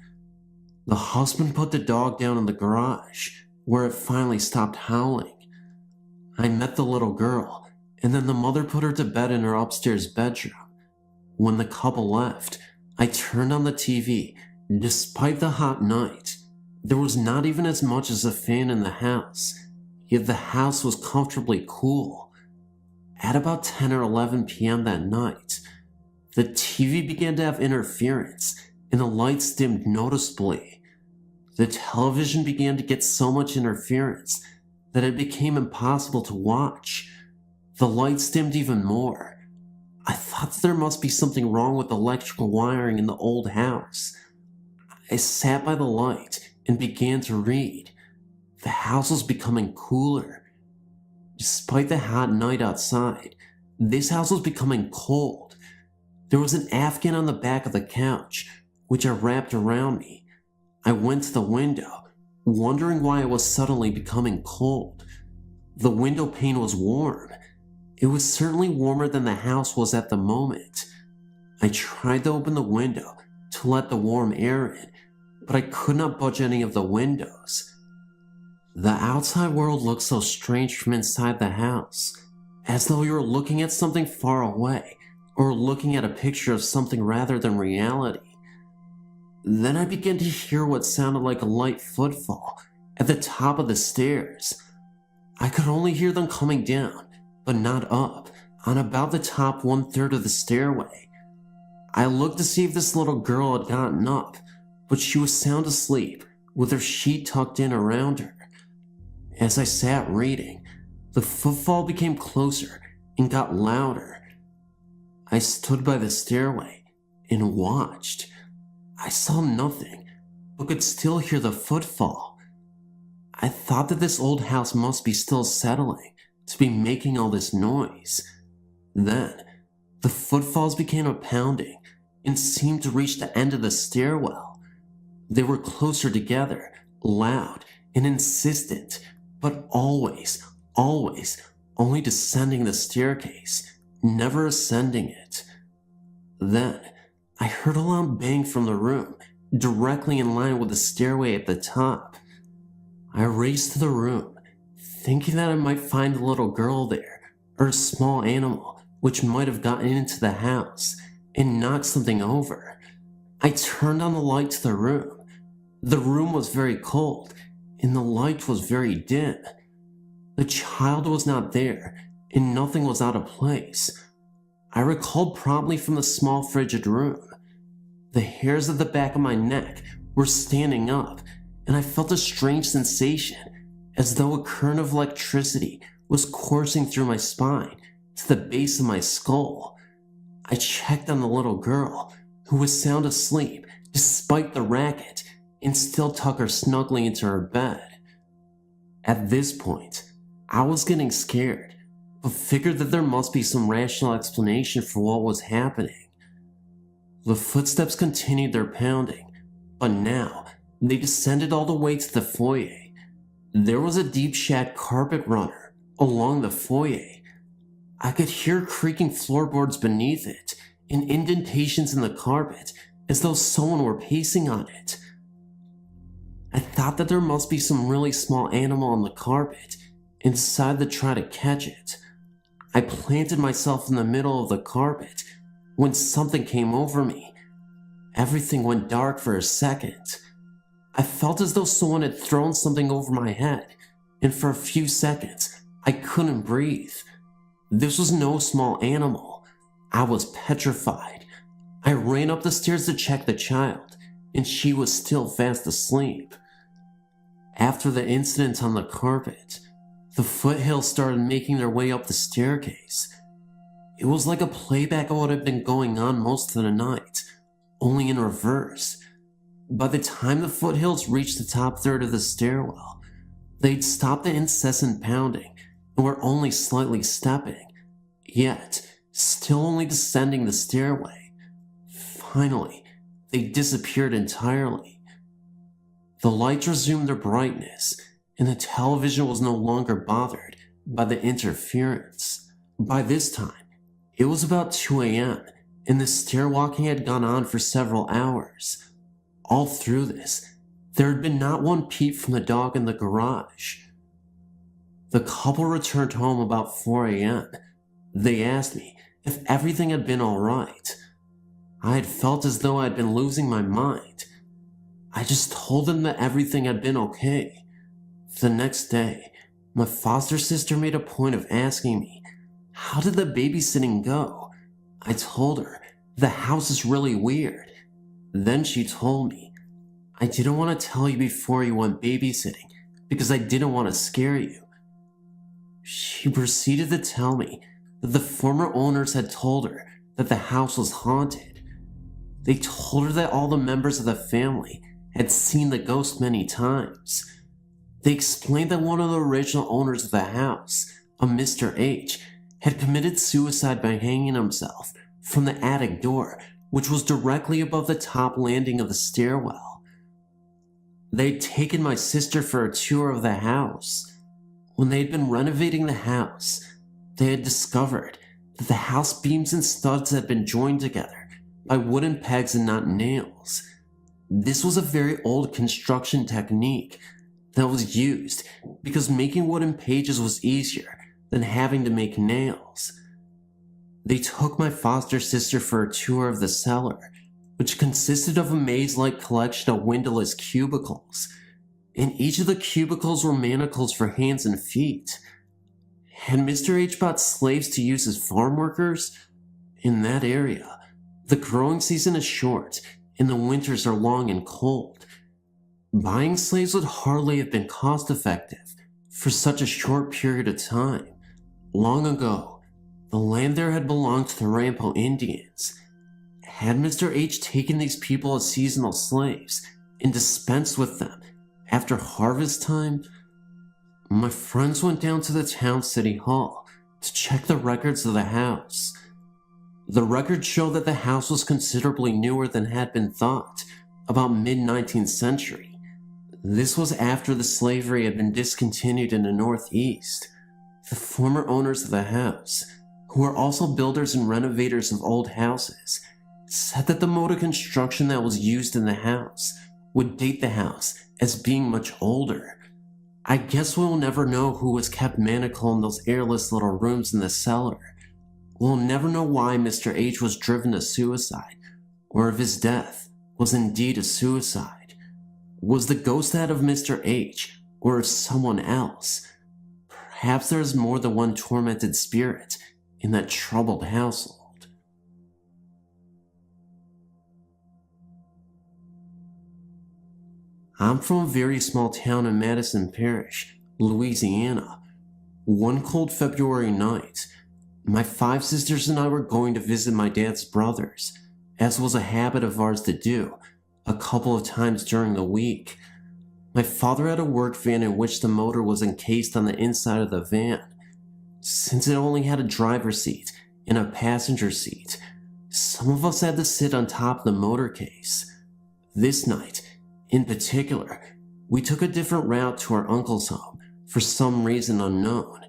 The husband put the dog down in the garage, where it finally stopped howling. I met the little girl, and then the mother put her to bed in her upstairs bedroom. When the couple left, I turned on the TV. Despite the hot night, there was not even as much as a fan in the house, yet the house was comfortably cool. At about 10 or 11 p.m. that night, the TV began to have interference, and the lights dimmed noticeably. The television began to get so much interference that it became impossible to watch. The lights dimmed even more. I thought that there must be something wrong with electrical wiring in the old house. I sat by the light and began to read. The house was becoming cooler. Despite the hot night outside, this house was becoming cold. There was an Afghan on the back of the couch, which I wrapped around me. I went to the window, wondering why it was suddenly becoming cold. The window pane was warm. It was certainly warmer than the house was at the moment. I tried to open the window to let the warm air in, but I could not budge any of the windows. The outside world looked so strange from inside the house, as though you were looking at something far away, or looking at a picture of something rather than reality. Then I began to hear what sounded like a light footfall at the top of the stairs. I could only hear them coming down, but not up, on about the top 1/3 of the stairway. I looked to see if this little girl had gotten up, but she was sound asleep, with her sheet tucked in around her. As I sat reading, the footfall became closer and got louder. I stood by the stairway and watched. I saw nothing, but could still hear the footfall. I thought that this old house must be still settling to be making all this noise. Then, the footfalls began a pounding and seemed to reach the end of the stairwell. They were closer together, loud and insistent, but always only descending the staircase, never ascending it. Then, I heard a loud bang from the room, directly in line with the stairway at the top. I raced to the room, thinking that I might find a little girl there, or a small animal which might have gotten into the house and knocked something over. I turned on the light to the room. The room was very cold, and the light was very dim. The child was not there, and nothing was out of place. I recalled promptly from the small frigid room. The hairs at the back of my neck were standing up, and I felt a strange sensation, as though a current of electricity was coursing through my spine to the base of my skull. I checked on the little girl, who was sound asleep despite the racket, and still tucked her snugly into her bed. At this point, I was getting scared, but figured that there must be some rational explanation for what was happening. The footsteps continued their pounding, but now they descended all the way to the foyer. There was a deep shag carpet runner along the foyer. I could hear creaking floorboards beneath it and indentations in the carpet as though someone were pacing on it. I thought that there must be some really small animal on the carpet and decided to try to catch it. I planted myself in the middle of the carpet when something came over me. Everything went dark for a second. I felt as though someone had thrown something over my head, and for a few seconds, I couldn't breathe. This was no small animal. I was petrified. I ran up the stairs to check the child, and she was still fast asleep. After the incident on the carpet, the foothills started making their way up the staircase. It was like a playback of what had been going on most of the night, only in reverse. By the time the foothills reached the top third of the stairwell, they'd stopped the incessant pounding and were only slightly stepping, yet still only descending the stairway. Finally, they disappeared entirely. The lights resumed their brightness, and the television was no longer bothered by the interference. By this time, it was about 2 a.m., and the stairwalking had gone on for several hours. All through this, there had been not one peep from the dog in the garage. The couple returned home about 4 a.m. They asked me if everything had been all right. I had felt as though I had been losing my mind. I just told them that everything had been okay. The next day, my foster sister made a point of asking me, how did the babysitting go? I told her, the house is really weird. Then she told me, I didn't want to tell you before you went babysitting because I didn't want to scare you. She proceeded to tell me that the former owners had told her that the house was haunted. They told her that all the members of the family had seen the ghost many times. They explained that one of the original owners of the house, a Mr. H, had committed suicide by hanging himself from the attic door, which was directly above the top landing of the stairwell. They'd taken my sister for a tour of the house. When they had been renovating the house, they had discovered that the house beams and studs had been joined together by wooden pegs and not nails. This was a very old construction technique that was used because making wooden pages was easier than having to make nails. They took my foster sister for a tour of the cellar, which consisted of a maze-like collection of windowless cubicles. In each of the cubicles were manacles for hands and feet. Had Mr. H bought slaves to use as farm workers? In that area, the growing season is short and the winters are long and cold. Buying slaves would hardly have been cost-effective for such a short period of time. Long ago, the land there had belonged to the Rampo Indians. Had Mr. H taken these people as seasonal slaves and dispensed with them after harvest time? My friends went down to the town city hall to check the records of the house. The records show that the house was considerably newer than had been thought, about mid-19th century. This was after the slavery had been discontinued in the Northeast. The former owners of the house, who were also builders and renovators of old houses, said that the mode of construction that was used in the house would date the house as being much older. I guess we'll never know who was kept manacled in those airless little rooms in the cellar. We'll never know why Mr. H was driven to suicide, or if his death was indeed a suicide. Was the ghost that of Mr. H, or of someone else? Perhaps there is more than one tormented spirit in that troubled household. I'm from a very small town in Madison Parish, Louisiana. One cold February night, my 5 sisters and I were going to visit my dad's brothers, as was a habit of ours to do, a couple of times during the week. My father had a work van in which the motor was encased on the inside of the van. Since it only had a driver's seat and a passenger seat, some of us had to sit on top of the motor case. This night, in particular, we took a different route to our uncle's home for some reason unknown.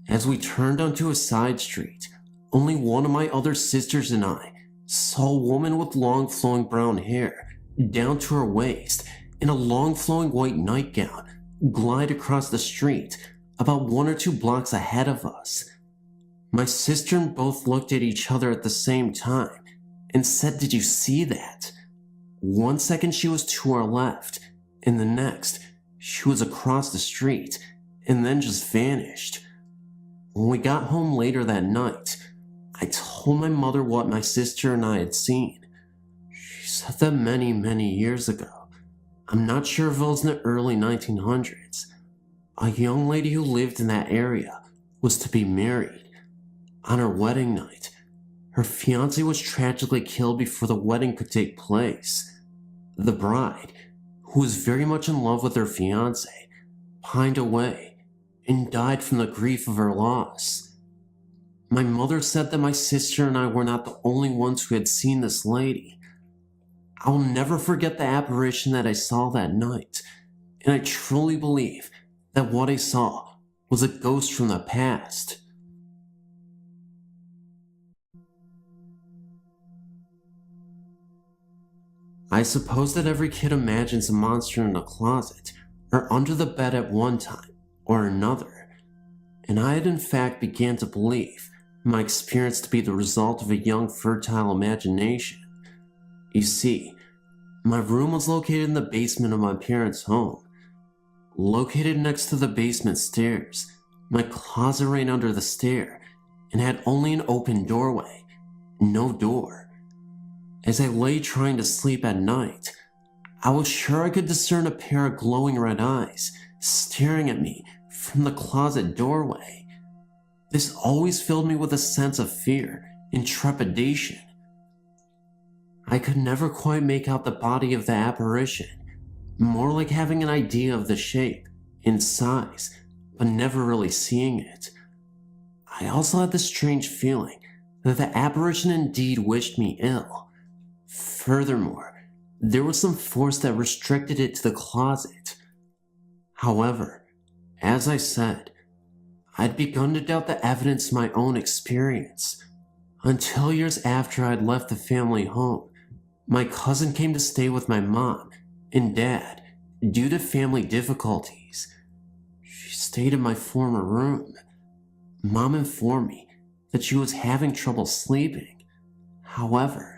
As we turned onto a side street, only one of my other sisters and I saw a woman with long flowing brown hair down to her waist in a long flowing white nightgown glide across the street about 1 or 2 blocks ahead of us. My sister and both looked at each other at the same time and said, "Did you see that?" 1 second she was to our left, and the next she was across the street and then just vanished. When we got home later that night, I told my mother what my sister and I had seen. She said that many years ago, I'm not sure if it was in the early 1900s, a young lady who lived in that area was to be married. On her wedding night, her fiancé was tragically killed before the wedding could take place. The bride, who was very much in love with her fiancé, pined away and died from the grief of her loss. My mother said that my sister and I were not the only ones who had seen this lady. I'll never forget the apparition that I saw that night, and I truly believe that what I saw was a ghost from the past. I suppose that every kid imagines a monster in the closet or under the bed at one time or another, and I had in fact began to believe my experience to be the result of a young fertile imagination. You see, my room was located in the basement of my parents' home. Located next to the basement stairs, my closet ran under the stair and had only an open doorway, no door. As I lay trying to sleep at night, I was sure I could discern a pair of glowing red eyes staring at me from the closet doorway. This always filled me with a sense of fear and trepidation. I could never quite make out the body of the apparition, more like having an idea of the shape and size, but never really seeing it. I also had the strange feeling that the apparition indeed wished me ill. Furthermore, there was some force that restricted it to the closet. However, as I said, I'd begun to doubt the evidence of my own experience. Until years after I'd left the family home, my cousin came to stay with my mom and dad due to family difficulties. She stayed in my former room. Mom informed me that she was having trouble sleeping. However,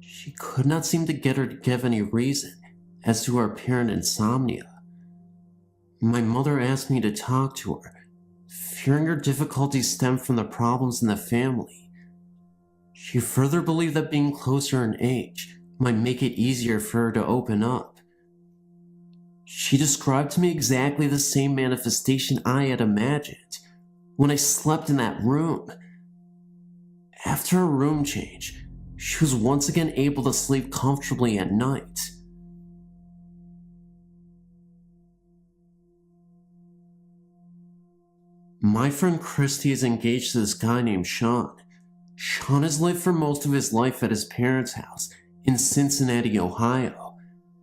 she could not seem to get her to give any reason as to her apparent insomnia. My mother asked me to talk to her, fearing her difficulties stemmed from the problems in the family. She further believed that being closer in age might make it easier for her to open up. She described to me exactly the same manifestation I had imagined when I slept in that room. After a room change, she was once again able to sleep comfortably at night. My friend Christy is engaged to this guy named Sean. Sean has lived for most of his life at his parents' house in Cincinnati, Ohio.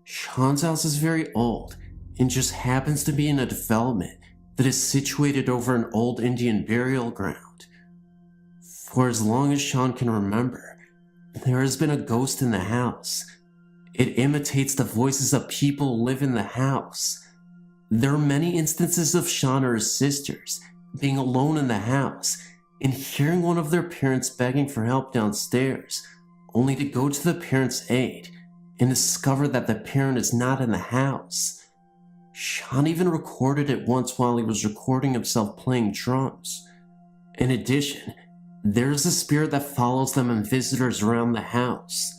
Sean's house is very old and just happens to be in a development that is situated over an old Indian burial ground. For as long as Sean can remember, there has been a ghost in the house. It imitates the voices of people who live in the house. There are many instances of Sean or his sisters being alone in the house and hearing one of their parents begging for help downstairs, only to go to the parent's aid and discover that the parent is not in the house. Sean even recorded it once while he was recording himself playing drums. In addition, there is a spirit that follows them and visitors around the house.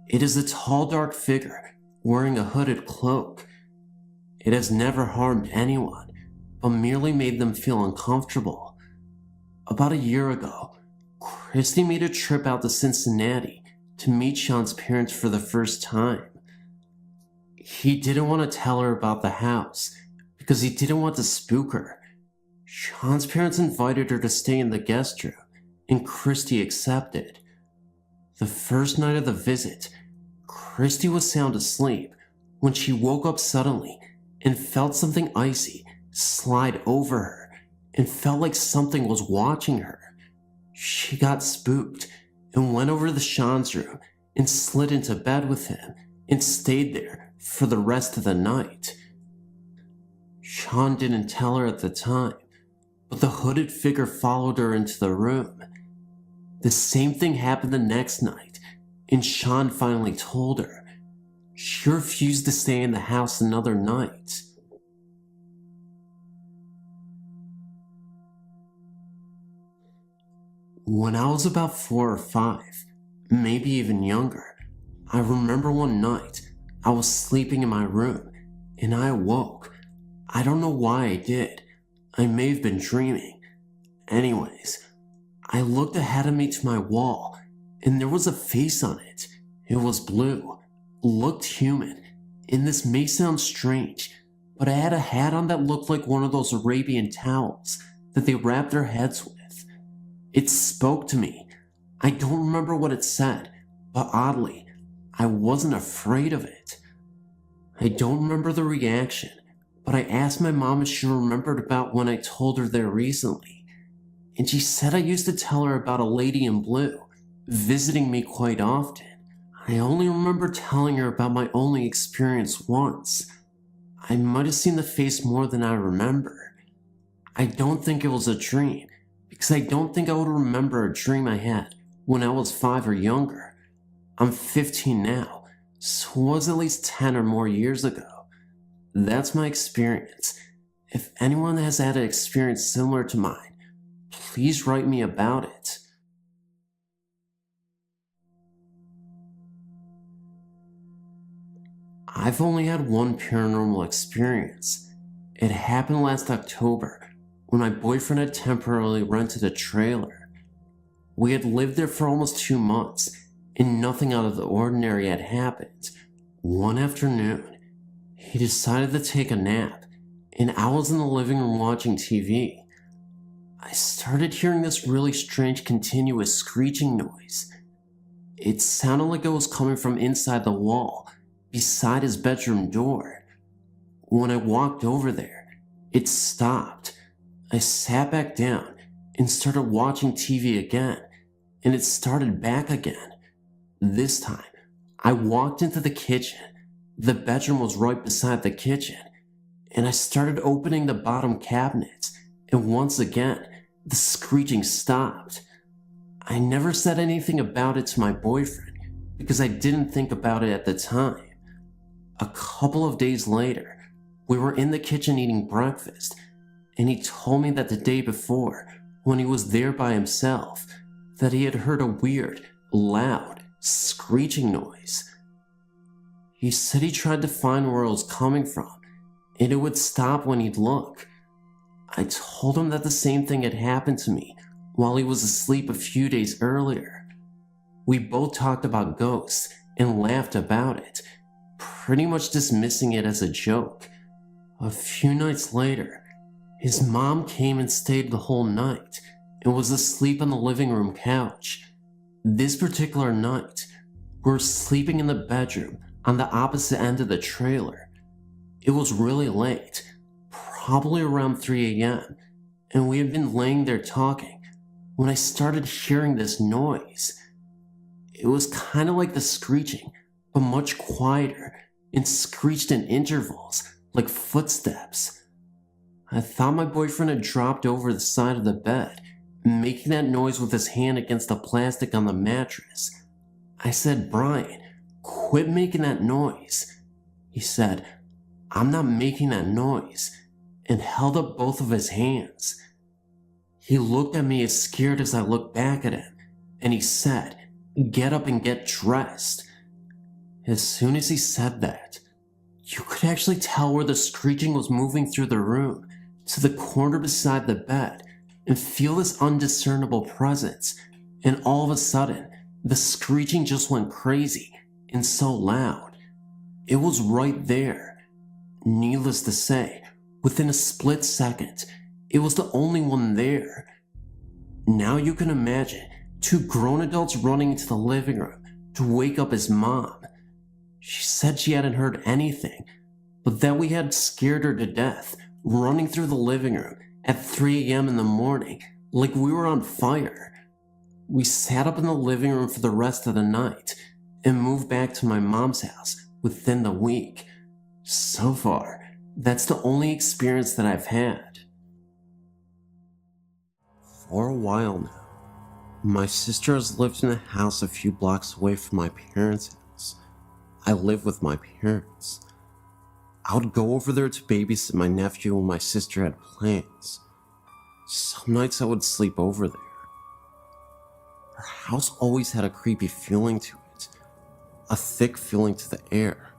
It is a tall, dark figure wearing a hooded cloak. It has never harmed anyone, but merely made them feel uncomfortable. About a year ago, Christy made a trip out to Cincinnati to meet Sean's parents for the first time. He didn't want to tell her about the house because he didn't want to spook her. Sean's parents invited her to stay in the guest room, and Christy accepted. The first night of the visit, Christy was sound asleep when she woke up suddenly and felt something icy slide over her and felt like something was watching her. She got spooked and went over to Sean's room and slid into bed with him and stayed there for the rest of the night. Sean didn't tell her at the time, but the hooded figure followed her into the room. The same thing happened the next night, and Sean finally told her. She refused to stay in the house another night. When I was about 4 or 5, maybe even younger, I remember one night I was sleeping in my room and I awoke. I don't know why I did. I may have been dreaming. Anyways, I looked ahead of me to my wall and there was a face on it. It was blue, looked human, and this may sound strange, but I had a hat on that looked like one of those Arabian towels that they wrap their heads with. It spoke to me. I don't remember what it said, but oddly, I wasn't afraid of it. I don't remember the reaction, but I asked my mom if she remembered about when I told her there recently, and she said I used to tell her about a lady in blue visiting me quite often. I only remember telling her about my only experience once. I might have seen the face more than I remember. I don't think it was a dream, because I don't think I would remember a dream I had when I was 5 or younger. I'm 15 now, so it was at least 10 or more years ago. That's my experience. If anyone has had an experience similar to mine, please write me about it. I've only had one paranormal experience. It happened last October when my boyfriend had temporarily rented a trailer. We had lived there for almost 2 months and nothing out of the ordinary had happened. One afternoon, he decided to take a nap and I was in the living room watching TV. I started hearing this really strange continuous screeching noise. It sounded like it was coming from inside the wall beside his bedroom door. When I walked over there, it stopped. I sat back down and started watching TV again, and it started back again. This time, I walked into the kitchen. The bedroom was right beside the kitchen, and I started opening the bottom cabinets, and once again, the screeching stopped. I never said anything about it to my boyfriend because I didn't think about it at the time. A couple of days later, we were in the kitchen eating breakfast, and he told me that the day before, when he was there by himself, that he had heard a weird, loud, screeching noise. He said he tried to find where it was coming from, and it would stop when he'd look. I told him that the same thing had happened to me while he was asleep a few days earlier. We both talked about ghosts and laughed about it, pretty much dismissing it as a joke. A few nights later, His mom came and stayed the whole night and was asleep on the living room couch. This particular night, we were sleeping in the bedroom on the opposite end of the trailer. It was really late, probably around 3 a.m., and we had been laying there talking when I started hearing this noise. It was kind of like the screeching, but much quieter, and screeched in intervals, like footsteps. I thought my boyfriend had dropped over the side of the bed, making that noise with his hand against the plastic on the mattress. I said, "Brian, quit making that noise." He said, "I'm not making that noise," and held up both of his hands. He looked at me as scared as I looked back at him, and he said, "Get up and get dressed." As soon as he said that, you could actually tell where the screeching was moving through the room to the corner beside the bed and feel this undiscernible presence, and all of a sudden, the screeching just went crazy and so loud. It was right there. Needless to say, within a split second, it was the only one there. Now you can imagine two grown adults running into the living room to wake up his mom. She said she hadn't heard anything, but that we had scared her to death, running through the living room at 3 a.m. in the morning like we were on fire. We sat up in the living room for the rest of the night and moved back to my mom's house within the week. So far, that's the only experience that I've had. For a while now, my sister has lived in a house a few blocks away from my parents' house. I live with my parents. I would go over there to babysit my nephew when my sister had plans. Some nights I would sleep over there. Her house always had a creepy feeling to it, a thick feeling to the air.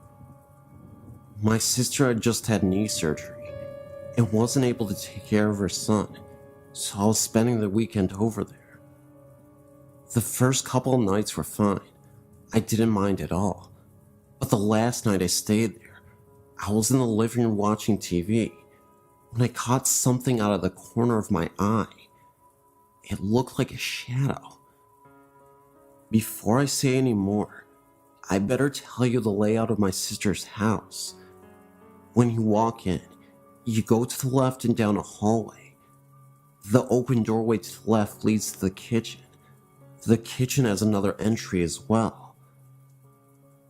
My sister had just had knee surgery and wasn't able to take care of her son, so I was spending the weekend over there. The first couple of nights were fine. I didn't mind at all. But the last night I stayed there, I was in the living room watching TV when I caught something out of the corner of my eye. It looked like a shadow. Before I say any more, I better tell you the layout of my sister's house. When you walk in, you go to the left and down a hallway. The open doorway to the left leads to the kitchen. The kitchen has another entry as well.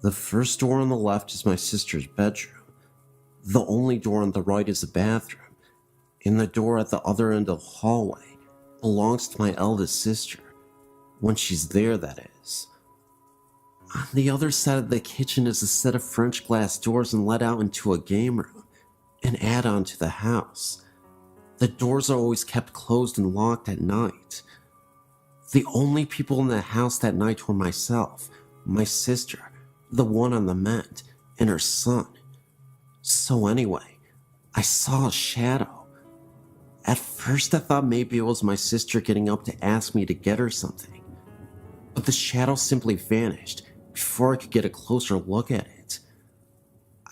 The first door on the left is my sister's bedroom. The only door on the right is the bathroom, and the door at the other end of the hallway belongs to my eldest sister, when she's there, that is. On the other side of the kitchen is a set of French glass doors and let out into a game room, an add-on to the house. The doors are always kept closed and locked at night. The only people in the house that night were myself, my sister, the one on the mend, and her son. So anyway, I saw a shadow. At first I thought maybe it was my sister getting up to ask me to get her something, but the shadow simply vanished before I could get a closer look at it.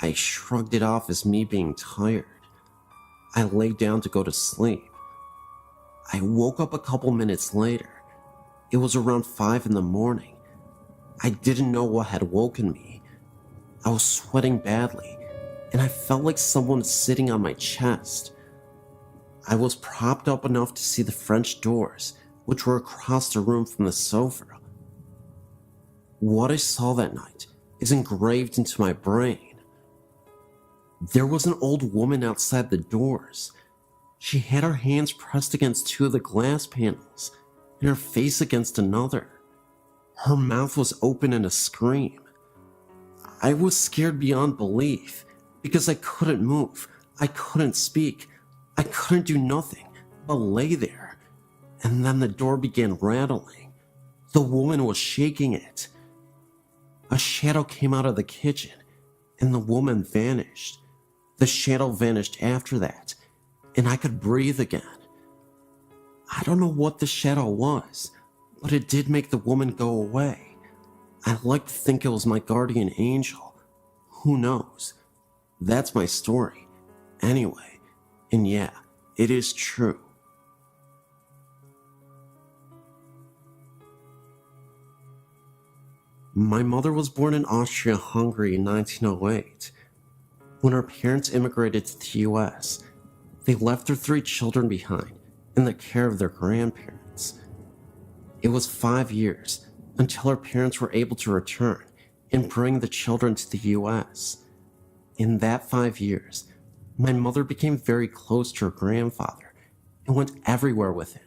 I shrugged it off as me being tired. I lay down to go to sleep. I woke up a couple minutes later. It was around 5 in the morning. I didn't know what had woken me. I was sweating badly, and I felt like someone was sitting on my chest. I was propped up enough to see the French doors, which were across the room from the sofa. What I saw that night is engraved into my brain. There was an old woman outside the doors. She had her hands pressed against two of the glass panels, and her face against another. Her mouth was open in a scream. I was scared beyond belief because I couldn't move, I couldn't speak, I couldn't do nothing but lay there. And then the door began rattling. The woman was shaking it. A shadow came out of the kitchen, and the woman vanished. The shadow vanished after that, and I could breathe again. I don't know what the shadow was, but it did make the woman go away. I like to think it was my guardian angel. Who knows? That's my story. Anyway, and yeah, it is true. My mother was born in Austria-Hungary in 1908. When her parents immigrated to the US, they left their 3 children behind in the care of their grandparents. It was 5 years until her parents were able to return and bring the children to the US. In that 5 years, my mother became very close to her grandfather and went everywhere with him.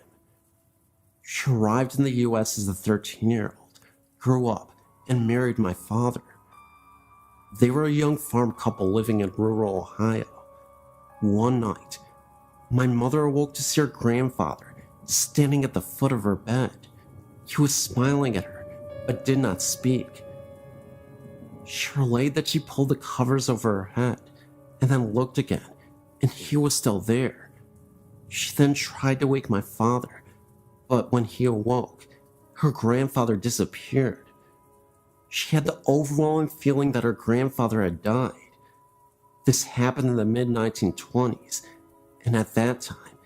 She arrived in the US as a 13-year-old, grew up, and married my father. They were a young farm couple living in rural Ohio. One night, my mother awoke to see her grandfather standing at the foot of her bed. He was smiling at her, but did not speak. She relayed that she pulled the covers over her head and then looked again, and he was still there. She then tried to wake my father, but when he awoke, her grandfather disappeared. She had the overwhelming feeling that her grandfather had died. This happened in the mid-1920s, and at that time,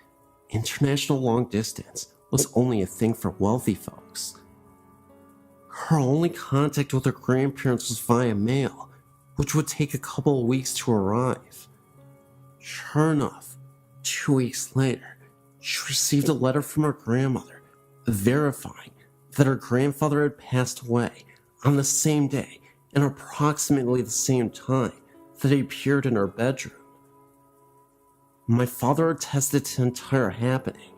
international long distance was only a thing for wealthy folks. Her only contact with her grandparents was via mail, which would take a couple of weeks to arrive. Sure enough, 2 weeks later, she received a letter from her grandmother verifying that her grandfather had passed away on the same day and approximately the same time that he appeared in her bedroom. My father attested to the entire happening.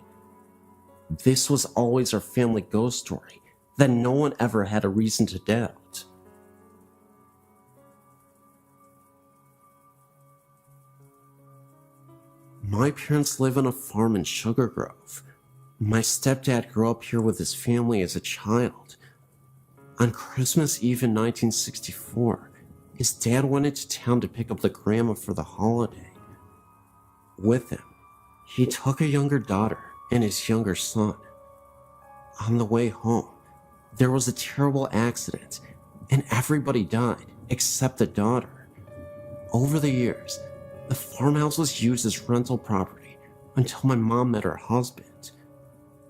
This was always our family ghost story that no one ever had a reason to doubt. My parents live on a farm in Sugar Grove. My stepdad grew up here with his family as a child. On Christmas Eve in 1964, his dad went into town to pick up the grandma for the holiday. With him, he took a younger daughter and his younger son. On the way home, there was a terrible accident, and everybody died except the daughter. Over the years, the farmhouse was used as rental property until my mom met her husband.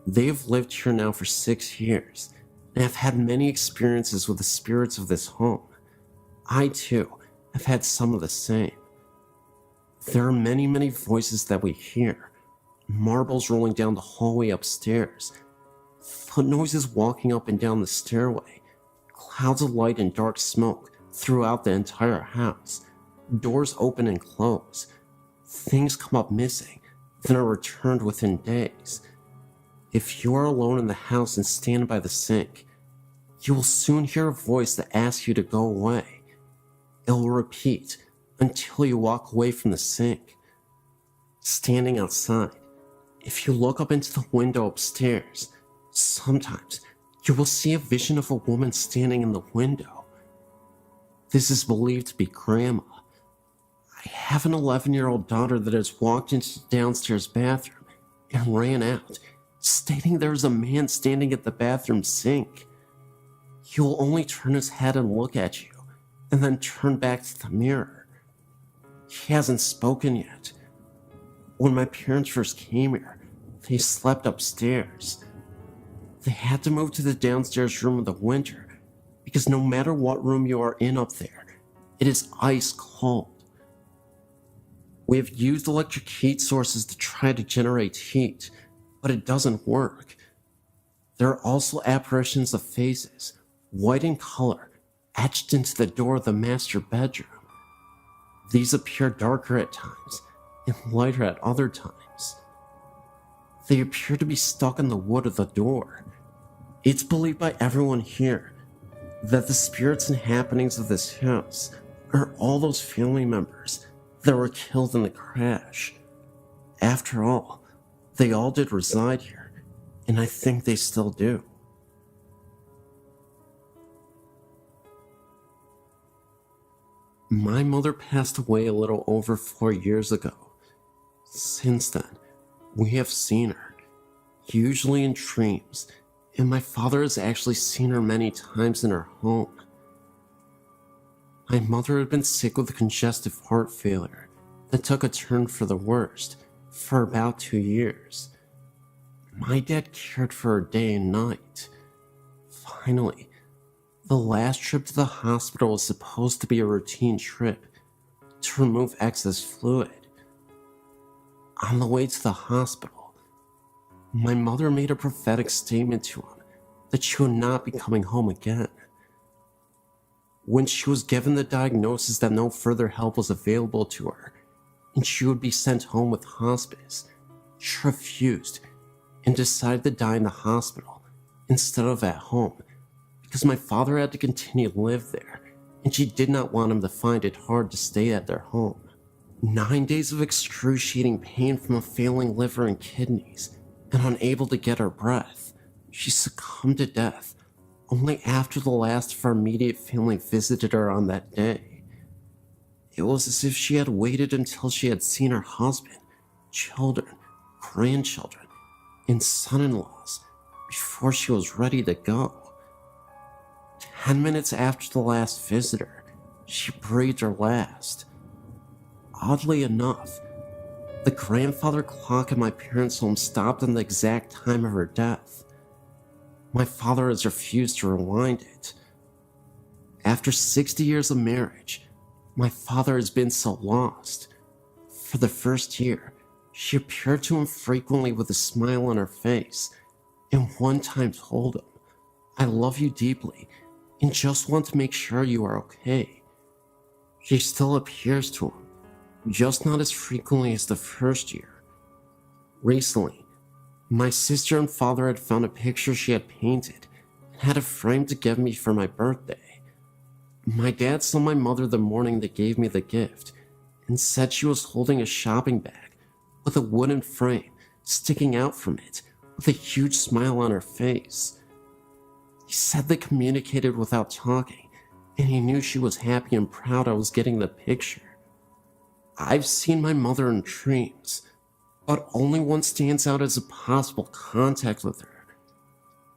They have lived here now for 6 years, and have had many experiences with the spirits of this home. I, too, have had some of the same. There are many, many voices that we hear. Marbles rolling down the hallway upstairs, foot noises walking up and down the stairway, clouds of light and dark smoke throughout the entire house, doors open and close. Things come up missing, then are returned within days. If you are alone in the house and stand by the sink, you will soon hear a voice that asks you to go away. It will repeat until you walk away from the sink. Standing outside, if you look up into the window upstairs, sometimes you will see a vision of a woman standing in the window. This is believed to be Grandma. I have an 11-year-old daughter that has walked into the downstairs bathroom and ran out, stating there is a man standing at the bathroom sink. He will only turn his head and look at you, and then turn back to the mirror. He hasn't spoken yet. When my parents first came here, they slept upstairs. They had to move to the downstairs room in the winter because no matter what room you are in up there, it is ice cold. We have used electric heat sources to try to generate heat, but it doesn't work. There are also apparitions of faces, white in color, etched into the door of the master bedroom. These appear darker at times and lighter at other times. They appear to be stuck in the wood of the door. It's believed by everyone here that the spirits and happenings of this house are all those family members that were killed in the crash. After all, they all did reside here, and I think they still do. My mother passed away a little over 4 years ago. Since then, we have seen her, usually in dreams, and my father has actually seen her many times in her home. My mother had been sick with congestive heart failure that took a turn for the worst for about 2 years. My dad cared for her day and night. Finally, the last trip to the hospital was supposed to be a routine trip to remove excess fluid. On the way to the hospital, my mother made a prophetic statement to him that she would not be coming home again. When she was given the diagnosis that no further help was available to her and she would be sent home with hospice, she refused and decided to die in the hospital instead of at home because my father had to continue to live there and she did not want him to find it hard to stay at their home. 9 days of excruciating pain from a failing liver and kidneys, and unable to get her breath, she succumbed to death only after the last of our immediate family visited her on that day. It was as if she had waited until she had seen her husband, children, grandchildren, and son-in-laws before she was ready to go. 10 minutes after the last visitor, she breathed her last. Oddly enough, the grandfather clock in my parents' home stopped on the exact time of her death. My father has refused to rewind it. After 60 years of marriage, my father has been so lost. For the first year, she appeared to him frequently with a smile on her face, and one time told him, "I love you deeply, and just want to make sure you are okay." She still appears to him, just not as frequently as the first year. Recently, my sister and father had found a picture she had painted and had it framed to give me for my birthday. My dad saw my mother the morning they gave me the gift and said she was holding a shopping bag with a wooden frame sticking out from it with a huge smile on her face. He said they communicated without talking, and he knew she was happy and proud I was getting the picture. I've seen my mother in dreams, but only one stands out as a possible contact with her.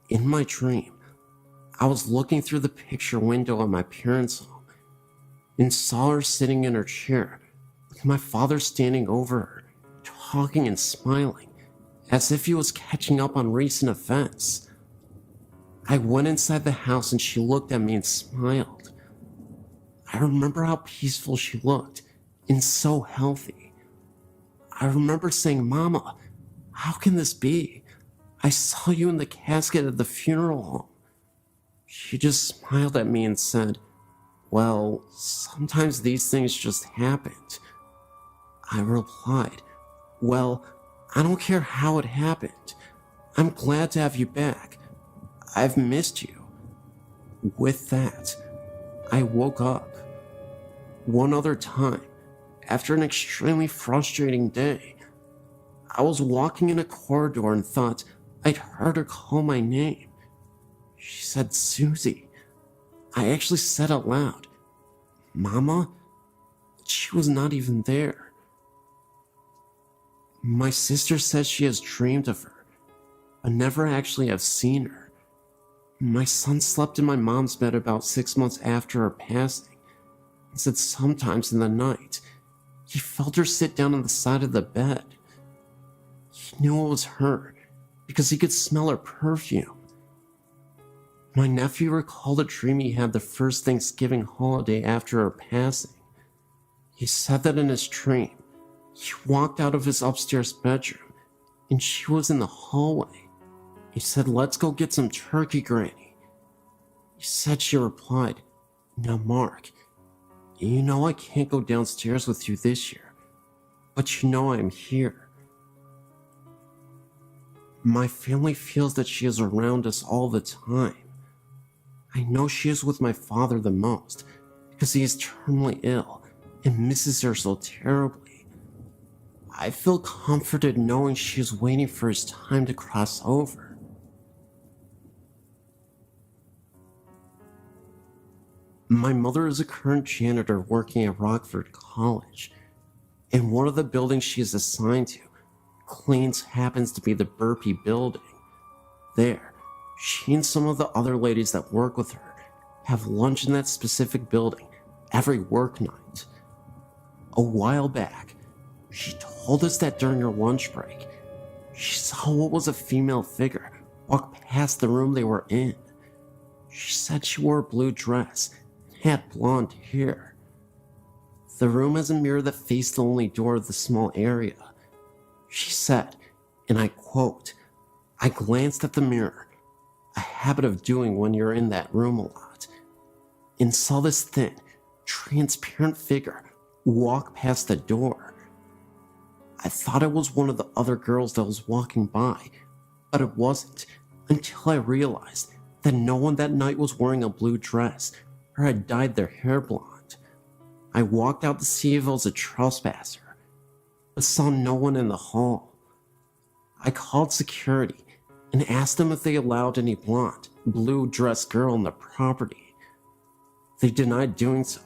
In my dream, I was looking through the picture window at my parents' home and saw her sitting in her chair with my father standing over her, talking and smiling, as if he was catching up on recent events. I went inside the house and she looked at me and smiled. I remember how peaceful she looked and so healthy. I remember saying, "Mama, how can this be? I saw you in the casket at the funeral home." She just smiled at me and said, "Well, sometimes these things just happened." I replied, "Well, I don't care how it happened. I'm glad to have you back. I've missed you." With that, I woke up. One other time, after an extremely frustrating day, I was walking in a corridor and thought I'd heard her call my name. She said, "Susie." I actually said out loud, "Mama?" She was not even there. My sister says she has dreamed of her, but never actually have seen her. My son slept in my mom's bed about 6 months after her passing, and said sometimes in the night, he felt her sit down on the side of the bed. He knew it was her because he could smell her perfume. My nephew recalled a dream he had the first Thanksgiving holiday after her passing. He said that in his dream, he walked out of his upstairs bedroom and she was in the hallway. He said, "Let's go get some turkey, Granny." He said she replied, "Now, Mark, you know I can't go downstairs with you this year, but you know I'm here." My family feels that she is around us all the time. I know she is with my father the most because he is terminally ill and misses her so terribly. I feel comforted knowing she is waiting for his time to cross over. My mother is a current janitor working at Rockford College, and one of the buildings she is assigned to cleans happens to be the Burpee building. There, she and some of the other ladies that work with her have lunch in that specific building every work night. A while back, She told us that during her lunch break, she saw what was a female figure walk past the room they were in. She said she wore a blue dress and had blonde hair. The room has a mirror that faced the only door of the small area. She said, and I quote, "I glanced at the mirror, a habit of doing when you're in that room a lot, and saw this thin, transparent figure walk past the door. I thought it was one of the other girls that was walking by, but it wasn't until I realized that no one that night was wearing a blue dress or had dyed their hair blonde. I walked out to see if it was a trespasser, but saw no one in the hall. I called security and asked them if they allowed any blonde, blue-dressed girl on the property. They denied doing so,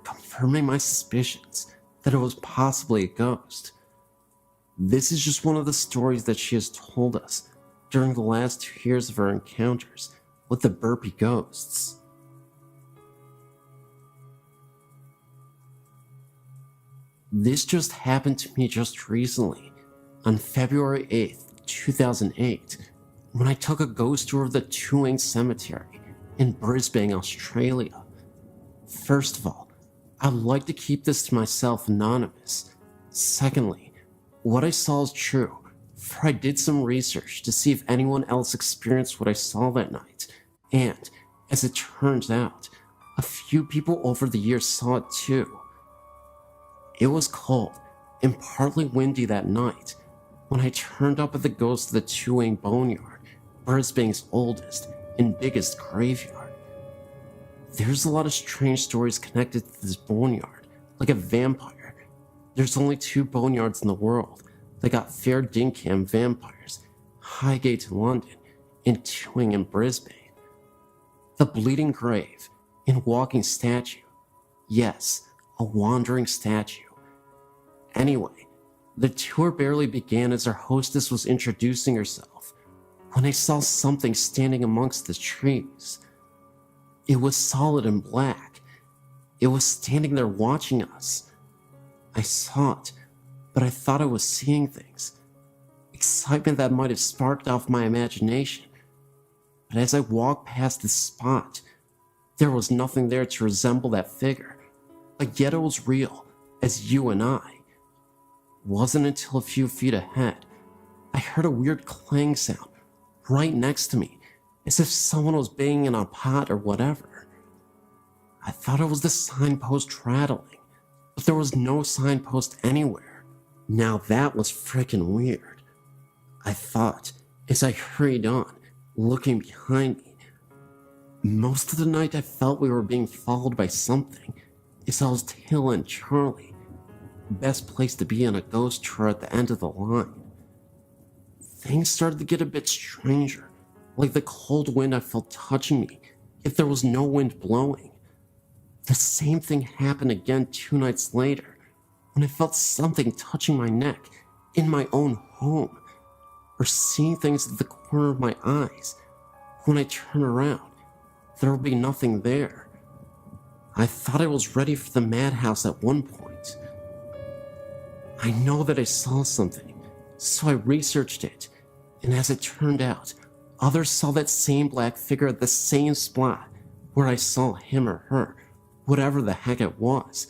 confirming my suspicions that it was possibly a ghost. This is just one of the stories that she has told us during the last 2 years of her encounters with the burpy ghosts." This just happened to me just recently, on February 8th, 2008, when I took a ghost tour of the Tuing Cemetery in Brisbane, Australia. First of all, I'd like to keep this to myself anonymous. Secondly, what I saw is true, for I did some research to see if anyone else experienced what I saw that night, and, as it turns out, a few people over the years saw it too. It was cold and partly windy that night when I turned up at the ghost of the Tuing Boneyard, Brisbane's oldest and biggest graveyard. There's a lot of strange stories connected to this boneyard, like a vampire. There's only 2 boneyards in the world that got fair dinkum vampires, Highgate in London and Tuing in Brisbane. The Bleeding Grave and Walking Statue. Yes, a wandering statue. Anyway, the tour barely began as our hostess was introducing herself when I saw something standing amongst the trees. It was solid and black. It was standing there watching us. I saw it, but I thought I was seeing things. Excitement that might have sparked off my imagination. But as I walked past this spot, there was nothing there to resemble that figure, but yet it was real, as you and I. It wasn't until a few feet ahead, I heard a weird clang sound right next to me, as if someone was banging on a pot or whatever. I thought it was the signpost rattling, but there was no signpost anywhere. Now that was frickin' weird, I thought as I hurried on, looking behind me. Most of the night I felt we were being followed by something, as I was tailing Charlie. Best place to be on a ghost tour at the end of the line. Things started to get a bit stranger, like the cold wind I felt touching me if there was no wind blowing. The same thing happened again 2 nights later, when I felt something touching my neck in my own home, or seeing things at the corner of my eyes. When I turn around, there will be nothing there. I thought I was ready for the madhouse at one point. I know that I saw something, so I researched it, and as it turned out, others saw that same black figure at the same spot where I saw him or her, whatever the heck it was,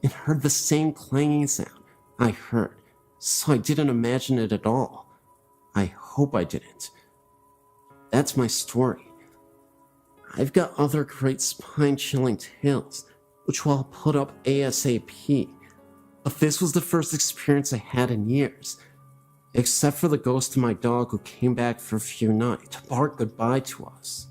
and heard the same clanging sound I heard, so I didn't imagine it at all. I hope I didn't. That's my story. I've got other great spine-chilling tales, which I'll put up ASAP, but this was the first experience I had in years, except for the ghost of my dog who came back for a few nights to bark goodbye to us.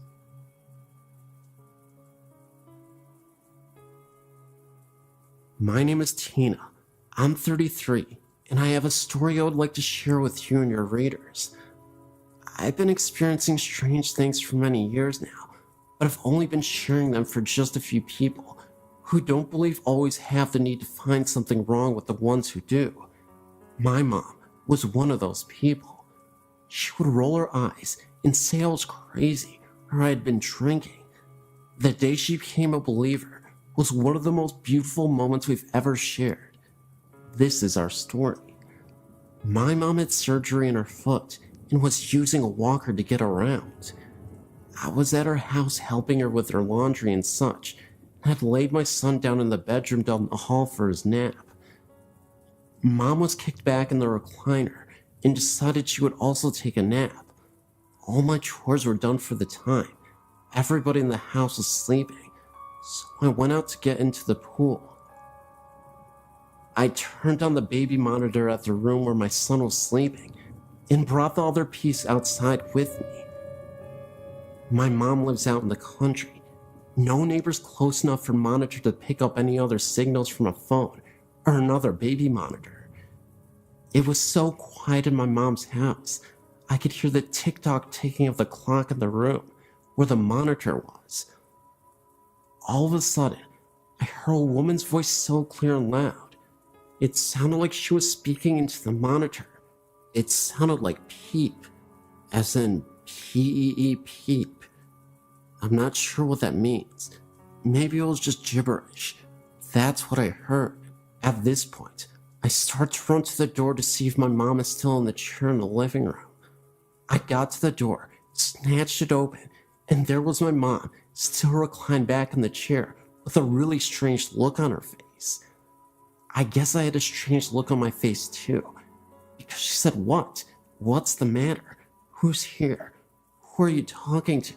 My name is Tina. I'm 33, and I have a story I would like to share with you and your readers. I've been experiencing strange things for many years now, but I've only been sharing them for just a few people who don't believe always have the need to find something wrong with the ones who do. My mom was one of those people. She would roll her eyes and say I was crazy or I had been drinking. The day she became a believer was one of the most beautiful moments we've ever shared. This is our story. My mom had surgery in her foot and was using a walker to get around. I was at her house helping her with her laundry and such, and had laid my son down in the bedroom down the hall for his nap. Mom was kicked back in the recliner and decided she would also take a nap. All my chores were done for the time. Everybody in the house was sleeping, so I went out to get into the pool. I turned on the baby monitor at the room where my son was sleeping and brought the other piece outside with me. My mom lives out in the country. No neighbors close enough for monitor to pick up any other signals from a phone or another baby monitor. It was so quiet in my mom's house, I could hear the tick-tock ticking of the clock in the room where the monitor was. All of a sudden, I heard a woman's voice so clear and loud. It sounded like she was speaking into the monitor. It sounded like peep, as in P-E-E peep. I'm not sure what that means. Maybe it was just gibberish. That's what I heard. At this point, I start to run to the door to see if my mom is still in the chair in the living room. I got to the door, snatched it open, and there was my mom, still reclined back in the chair with a really strange look on her face. I guess I had a strange look on my face too, because she said, "What? What's the matter? Who's here? Who are you talking to?"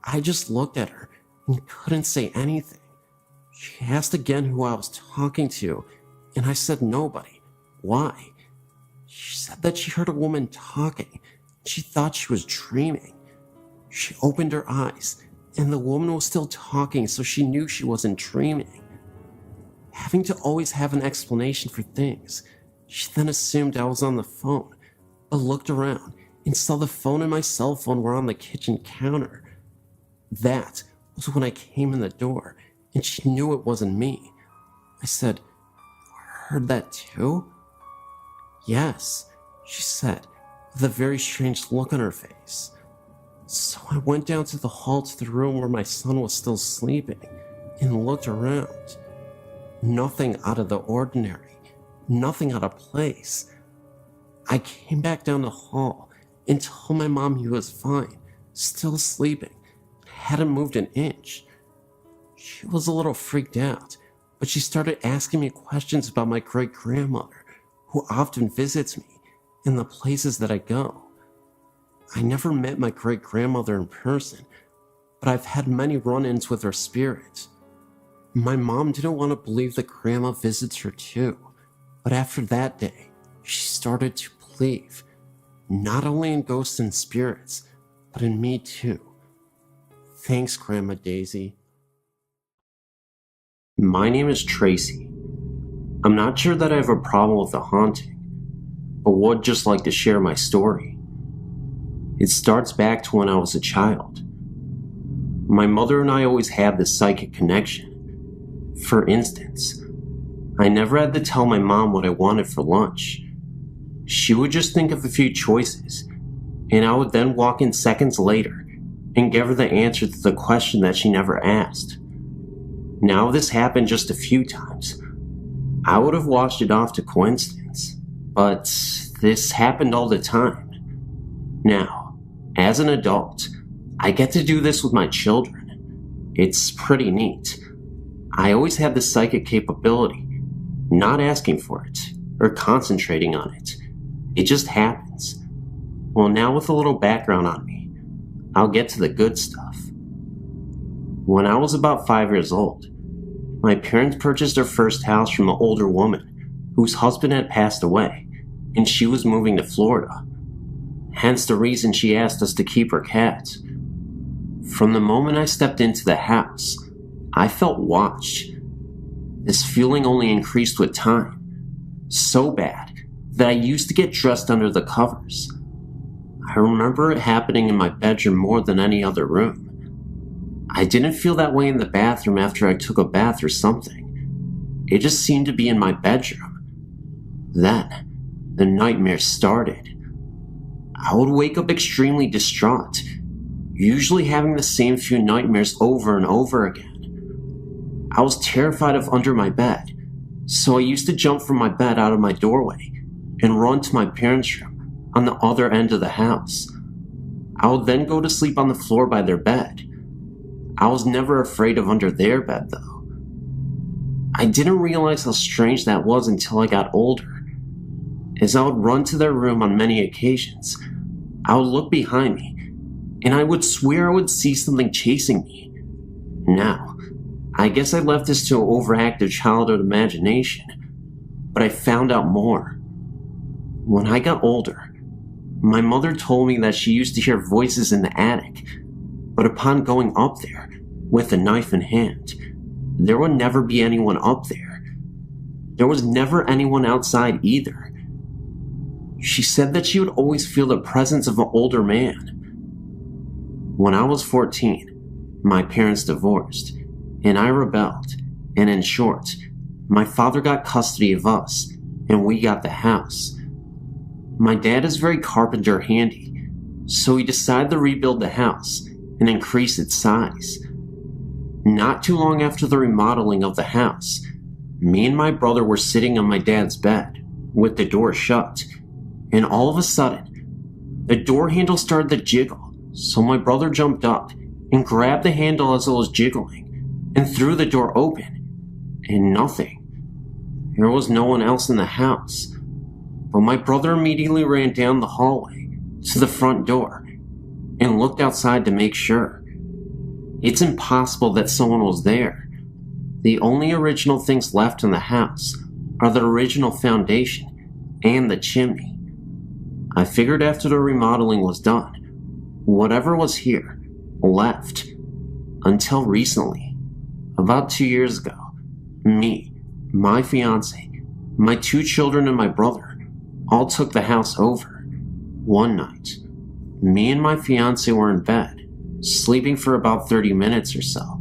I just looked at her and couldn't say anything. She asked again who I was talking to, and I said nobody. Why? She said that she heard a woman talking. She thought she was dreaming. She opened her eyes, and the woman was still talking, so she knew she wasn't dreaming. Having to always have an explanation for things, she then assumed I was on the phone, but looked around and saw the phone and my cell phone were on the kitchen counter. That was when I came in the door, and she knew it wasn't me. I said, "You heard that too?" "Yes," she said, with a very strange look on her face. So I went down to the hall to the room where my son was still sleeping and looked around. Nothing out of the ordinary, nothing out of place. I came back down the hall and told my mom he was fine, still sleeping, hadn't moved an inch. She was a little freaked out, but she started asking me questions about my great-grandmother, who often visits me, and the places that I go. I never met my great-grandmother in person, but I've had many run-ins with her spirit. My mom didn't want to believe that Grandma visits her too, but after that day, she started to believe, not only in ghosts and spirits, but in me too. Thanks, Grandma Daisy. My name is Tracy. I'm not sure that I have a problem with the haunting, but would just like to share my story. It starts back to when I was a child. My mother and I always had this psychic connection. For instance, I never had to tell my mom what I wanted for lunch. She would just think of a few choices, and I would then walk in seconds later and give her the answer to the question that she never asked. Now, this happened just a few times. I would have washed it off to coincidence, but this happened all the time. Now, as an adult, I get to do this with my children. It's pretty neat. I always had this psychic capability, not asking for it or concentrating on it. It just happens. Well, now with a little background on me, I'll get to the good stuff. When I was about 5 years old, my parents purchased their first house from an older woman whose husband had passed away, and she was moving to Florida. Hence the reason she asked us to keep her cat. From the moment I stepped into the house, I felt watched. This feeling only increased with time, so bad that I used to get dressed under the covers. I remember it happening in my bedroom more than any other room. I didn't feel that way in the bathroom after I took a bath or something. It just seemed to be in my bedroom. Then, the nightmares started. I would wake up extremely distraught, usually having the same few nightmares over and over again. I was terrified of under my bed, So I used to jump from my bed out of my doorway and run to my parents' room on the other end of the house. I would then go to sleep on the floor by their bed. I was never afraid of under their bed, though. I didn't realize how strange that was until I got older. As I would run to their room on many occasions, I would look behind me, and I would swear I would see something chasing me. Now, I guess I left this to an overactive childhood imagination, but I found out more. When I got older, my mother told me that she used to hear voices in the attic, but upon going up there, with a knife in hand, there would never be anyone up there. There was never anyone outside either. She said that she would always feel the presence of an older man. When I was 14, my parents divorced, and I rebelled, and in short, my father got custody of us, and we got the house. My dad is very carpenter handy, so he decided to rebuild the house and increase its size. Not too long after the remodeling of the house, me and my brother were sitting on my dad's bed, with the door shut, and all of a sudden, the door handle started to jiggle, so my brother jumped up and grabbed the handle as it was jiggling, and threw the door open, and nothing. There was no one else in the house, but my brother immediately ran down the hallway to the front door and looked outside to make sure. It's impossible that someone was there. The only original things left in the house are the original foundation and the chimney. I figured after the remodeling was done, whatever was here left. Until recently, about 2 years ago, me, my fiance, my 2 children and my brother all took the house over. One night, me and my fiance were in bed, sleeping for about 30 minutes or so,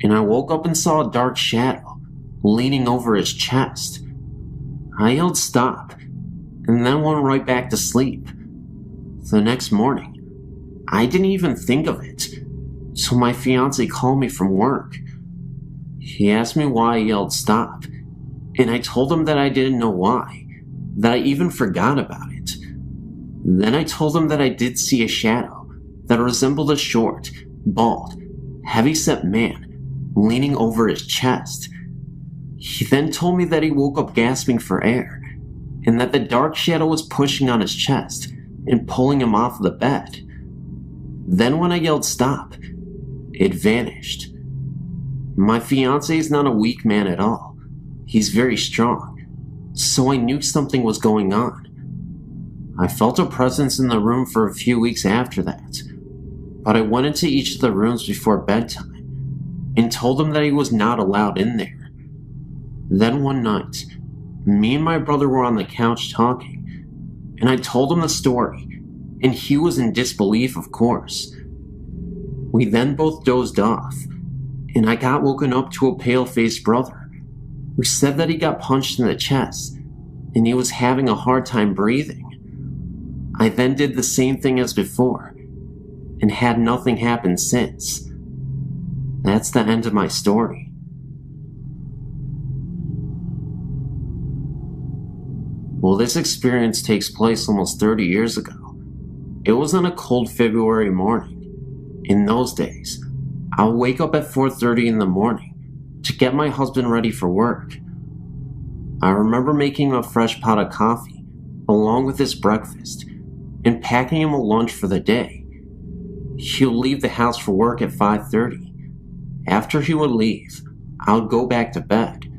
and I woke up and saw a dark shadow leaning over his chest. I yelled stop, and then went right back to sleep. The next morning, I didn't even think of it, so my fiance called me from work. He asked me why I yelled stop, and I told him that I didn't know why, that I even forgot about it. Then I told him that I did see a shadow that resembled a short, bald, heavy-set man leaning over his chest. He then told me that he woke up gasping for air, and that the dark shadow was pushing on his chest and pulling him off the bed. Then when I yelled stop, it vanished. My fiancé is not a weak man at all. He's very strong, so I knew something was going on. I felt a presence in the room for a few weeks after that, but I went into each of the rooms before bedtime and told him that he was not allowed in there. Then one night, me and my brother were on the couch talking, and I told him the story, and he was in disbelief, of course. We then both dozed off, and I got woken up to a pale-faced brother who said that he got punched in the chest and he was having a hard time breathing. I then did the same thing as before and had nothing happen since. That's the end of my story. Well, this experience takes place almost 30 years ago. It was on a cold February morning. In those days, I'll wake up at 4:30 in the morning to get my husband ready for work. I remember making him a fresh pot of coffee along with his breakfast and packing him a lunch for the day. He'll leave the house for work at 5:30. After he would leave, I would go back to bed,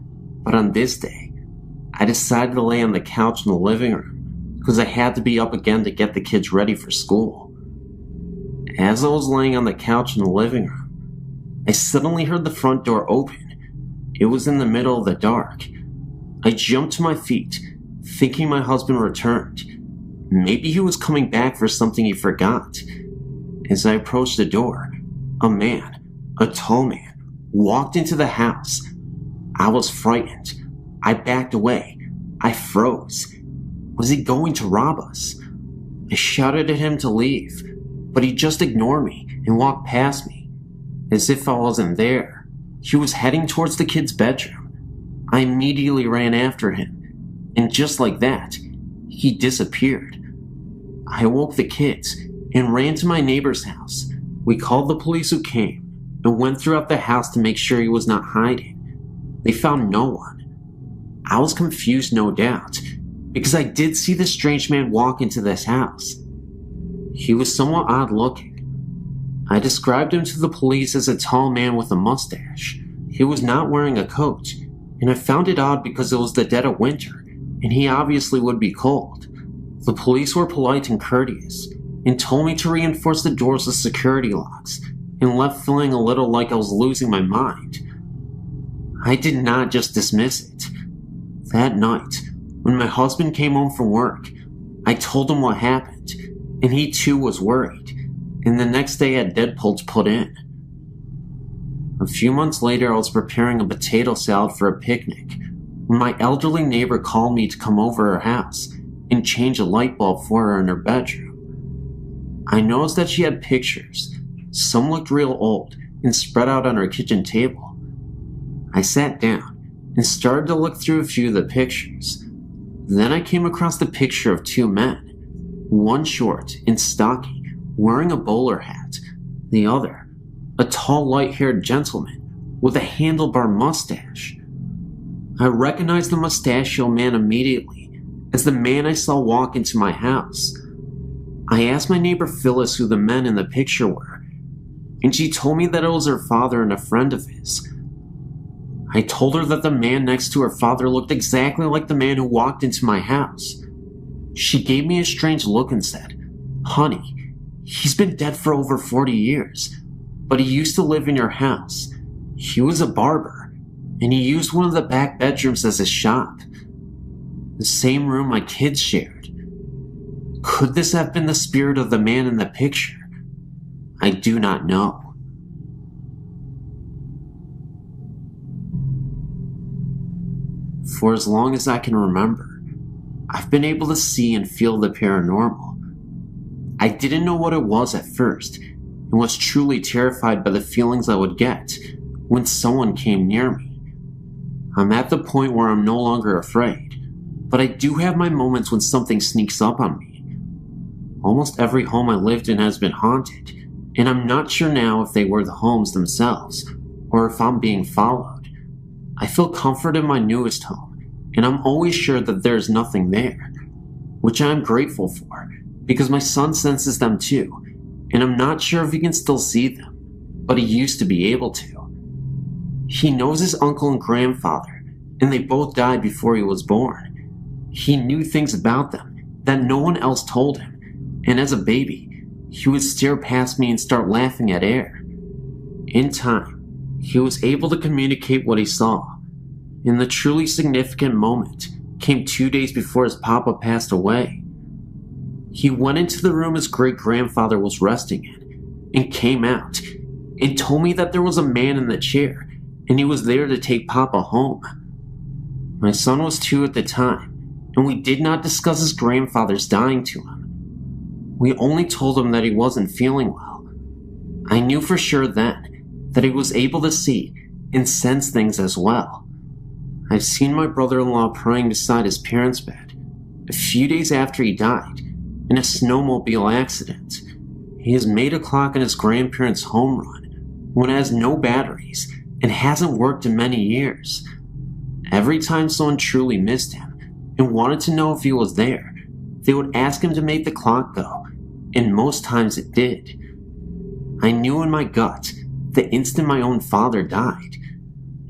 but on this day, I decided to lay on the couch in the living room because I had to be up again to get the kids ready for school. As I was laying on the couch in the living room, I suddenly heard the front door open. It was in the middle of the dark. I jumped to my feet, thinking my husband returned. Maybe he was coming back for something he forgot. As I approached the door, a man, a tall man, walked into the house. I was frightened. I backed away. I froze. Was he going to rob us? I shouted at him to leave, but he just ignored me and walked past me, as if I wasn't there. He was heading towards the kid's bedroom. I immediately ran after him, and just like that, he disappeared. I woke the kids and ran to my neighbor's house. We called the police who came and went throughout the house to make sure he was not hiding. They found no one. I was confused, no doubt, because I did see the strange man walk into this house. He was somewhat odd looking. I described him to the police as a tall man with a mustache. He was not wearing a coat, and I found it odd because it was the dead of winter, and he obviously would be cold. The police were polite and courteous, and told me to reinforce the doors with security locks, and left feeling a little like I was losing my mind. I did not just dismiss it. That night, when my husband came home from work, I told him what happened, and he too was worried, and the next day had Deadpolls put in. A few months later, I was preparing a potato salad for a picnic when my elderly neighbor called me to come over her house and change a light bulb for her in her bedroom. I noticed that she had pictures. Some looked real old and spread out on her kitchen table. I sat down and started to look through a few of the pictures. Then I came across the picture of two men, one short and stocky, wearing a bowler hat, the other, a tall light-haired gentleman with a handlebar mustache. I recognized the mustachioed man immediately as the man I saw walk into my house. I asked my neighbor Phyllis who the men in the picture were, and she told me that it was her father and a friend of his. I told her that the man next to her father looked exactly like the man who walked into my house. She gave me a strange look and said, "Honey, he's been dead for over 40 years, but he used to live in your house. He was a barber, and he used one of the back bedrooms as his shop. The same room my kids shared. Could this have been the spirit of the man in the picture? I do not know." For as long as I can remember, I've been able to see and feel the paranormal. I didn't know what it was at first, and was truly terrified by the feelings I would get when someone came near me. I'm at the point where I'm no longer afraid, but I do have my moments when something sneaks up on me. Almost every home I lived in has been haunted, and I'm not sure now if they were the homes themselves, or if I'm being followed. I feel comfort in my newest home, and I'm always sure that there is nothing there, which I am grateful for, because my son senses them too, and I'm not sure if he can still see them, but he used to be able to. He knows his uncle and grandfather, and they both died before he was born. He knew things about them that no one else told him, and as a baby, he would stare past me and start laughing at air. In time, he was able to communicate what he saw, and the truly significant moment came 2 days before his papa passed away. He went into the room his great-grandfather was resting in, and came out, and told me that there was a man in the chair, and he was there to take Papa home. My son was 2 at the time, and we did not discuss his grandfather's dying to him. We only told him that he wasn't feeling well. I knew for sure then that he was able to see and sense things as well. I've seen my brother-in-law praying beside his parents' bed a few days after he died in a snowmobile accident. He has made a clock in his grandparents' home run when it has no batteries and hasn't worked in many years. Every time someone truly missed him and wanted to know if he was there, they would ask him to make the clock go, and most times it did. I knew in my gut the instant my own father died.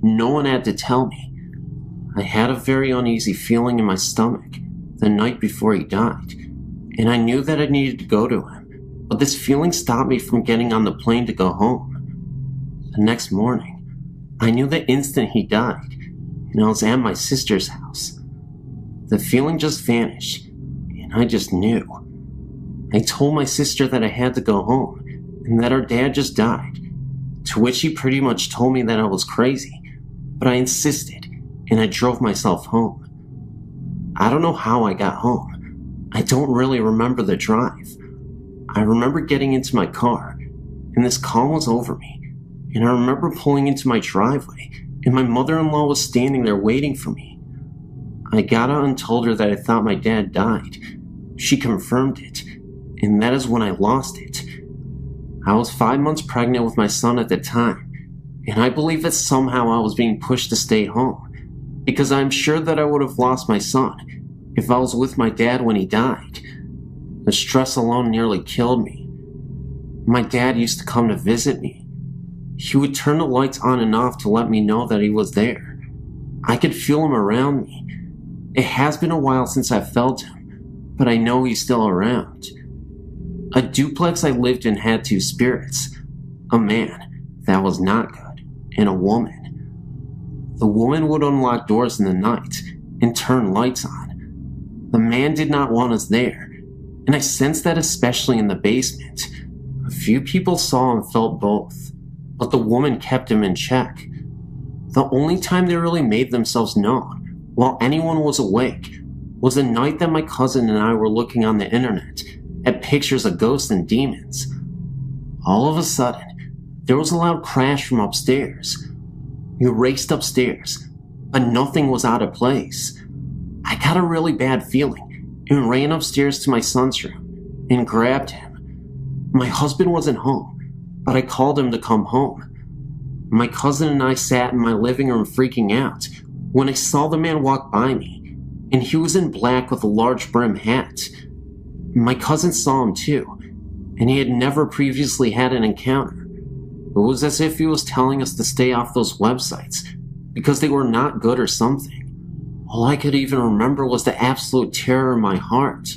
No one had to tell me. I had a very uneasy feeling in my stomach the night before he died, and I knew that I needed to go to him, but this feeling stopped me from getting on the plane to go home. The next morning, I knew the instant he died, and I was at my sister's house. The feeling just vanished, and I just knew. I told my sister that I had to go home, and that our dad just died, to which she pretty much told me that I was crazy, but I insisted, and I drove myself home. I don't know how I got home. I don't really remember the drive. I remember getting into my car, and this calm was over me, and I remember pulling into my driveway and my mother-in-law was standing there waiting for me. I got out and told her that I thought my dad died. She confirmed it, and that is when I lost it. I was 5 months pregnant with my son at the time, and I believe that somehow I was being pushed to stay home, because I'm sure that I would have lost my son if I was with my dad when he died. The stress alone nearly killed me. My dad used to come to visit me. He would turn the lights on and off to let me know that he was there. I could feel him around me. It has been a while since I felt him, but I know he's still around. A duplex I lived in had 2 spirits, a man that was not good, and a woman. The woman would unlock doors in the night and turn lights on. The man did not want us there, and I sensed that especially in the basement. A few people saw and felt both, but the woman kept him in check. The only time they really made themselves known, while anyone was awake, was the night that my cousin and I were looking on the internet at pictures of ghosts and demons. All of a sudden, there was a loud crash from upstairs. We raced upstairs, but nothing was out of place. I got a really bad feeling and ran upstairs to my son's room and grabbed him. My husband wasn't home, but I called him to come home. My cousin and I sat in my living room freaking out when I saw the man walk by me, and he was in black with a large brim hat. My cousin saw him too, and he had never previously had an encounter. It was as if he was telling us to stay off those websites because they were not good or something. All I could even remember was the absolute terror in my heart.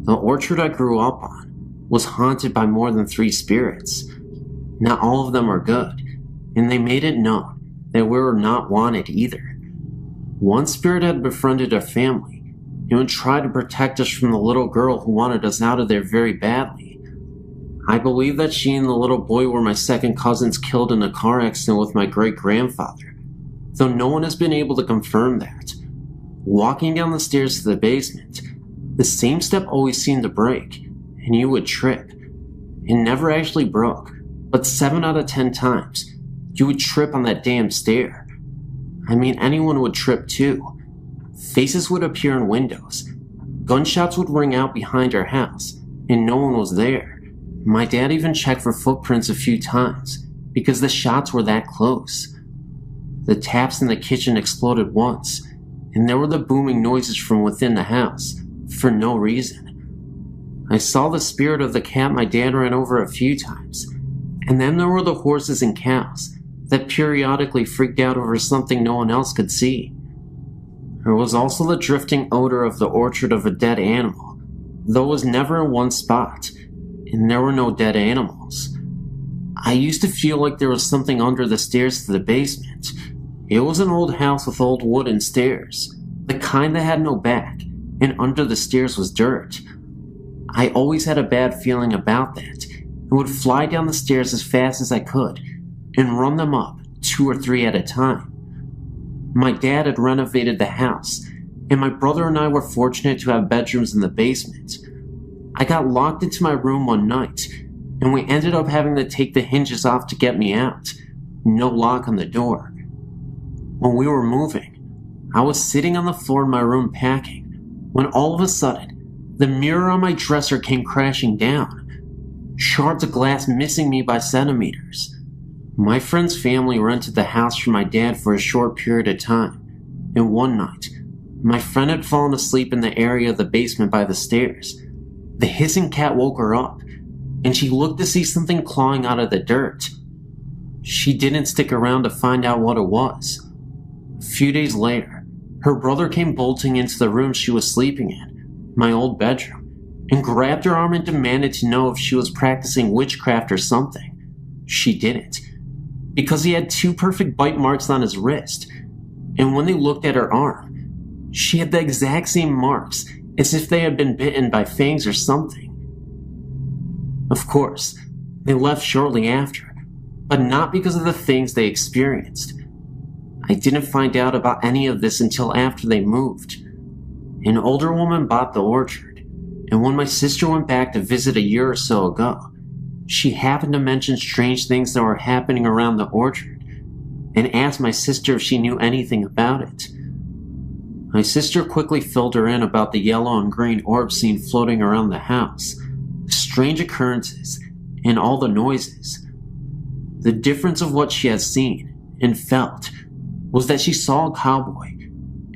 The orchard I grew up on was haunted by more than 3 spirits. Not all of them are good, and they made it known that we were not wanted either. One spirit had befriended our family and would try to protect us from the little girl who wanted us out of there very badly. I believe that she and the little boy were my second cousins killed in a car accident with my great-grandfather, though no one has been able to confirm that. Walking down the stairs to the basement, the same step always seemed to break, and you would trip. It never actually broke, but 7 out of 10 times, you would trip on that damn stair. I mean, anyone would trip too. Faces would appear in windows. Gunshots would ring out behind our house, and no one was there. My dad even checked for footprints a few times, because the shots were that close. The taps in the kitchen exploded once, and there were the booming noises from within the house, for no reason. I saw the spirit of the cat my dad ran over a few times, and then there were the horses and cows that periodically freaked out over something no one else could see. There was also the drifting odor of the orchard of a dead animal, though it was never in one spot, and there were no dead animals. I used to feel like there was something under the stairs to the basement. It was an old house with old wooden stairs, the kind that had no back, and under the stairs was dirt. I always had a bad feeling about that, and would fly down the stairs as fast as I could, and run them up 2 or 3 at a time. My dad had renovated the house, and my brother and I were fortunate to have bedrooms in the basement. I got locked into my room one night, and we ended up having to take the hinges off to get me out. No lock on the door. When we were moving, I was sitting on the floor in my room packing, when all of a sudden, the mirror on my dresser came crashing down, shards of glass missing me by centimeters. My friend's family rented the house for my dad for a short period of time, and one night, my friend had fallen asleep in the area of the basement by the stairs. The hissing cat woke her up, and she looked to see something clawing out of the dirt. She didn't stick around to find out what it was. A few days later, her brother came bolting into the room she was sleeping in, my old bedroom, and grabbed her arm and demanded to know if she was practicing witchcraft or something. She didn't, because he had 2 perfect bite marks on his wrist, and when they looked at her arm, she had the exact same marks as if they had been bitten by fangs or something. Of course, they left shortly after, but not because of the things they experienced. I didn't find out about any of this until after they moved. An older woman bought the orchard, and when my sister went back to visit a year or so ago, she happened to mention strange things that were happening around the orchard. and asked my sister if she knew anything about it. My sister quickly filled her in about the yellow and green orbs seen floating around the house, the strange occurrences, and all the noises. The difference of what she had seen and felt was that she saw a cowboy,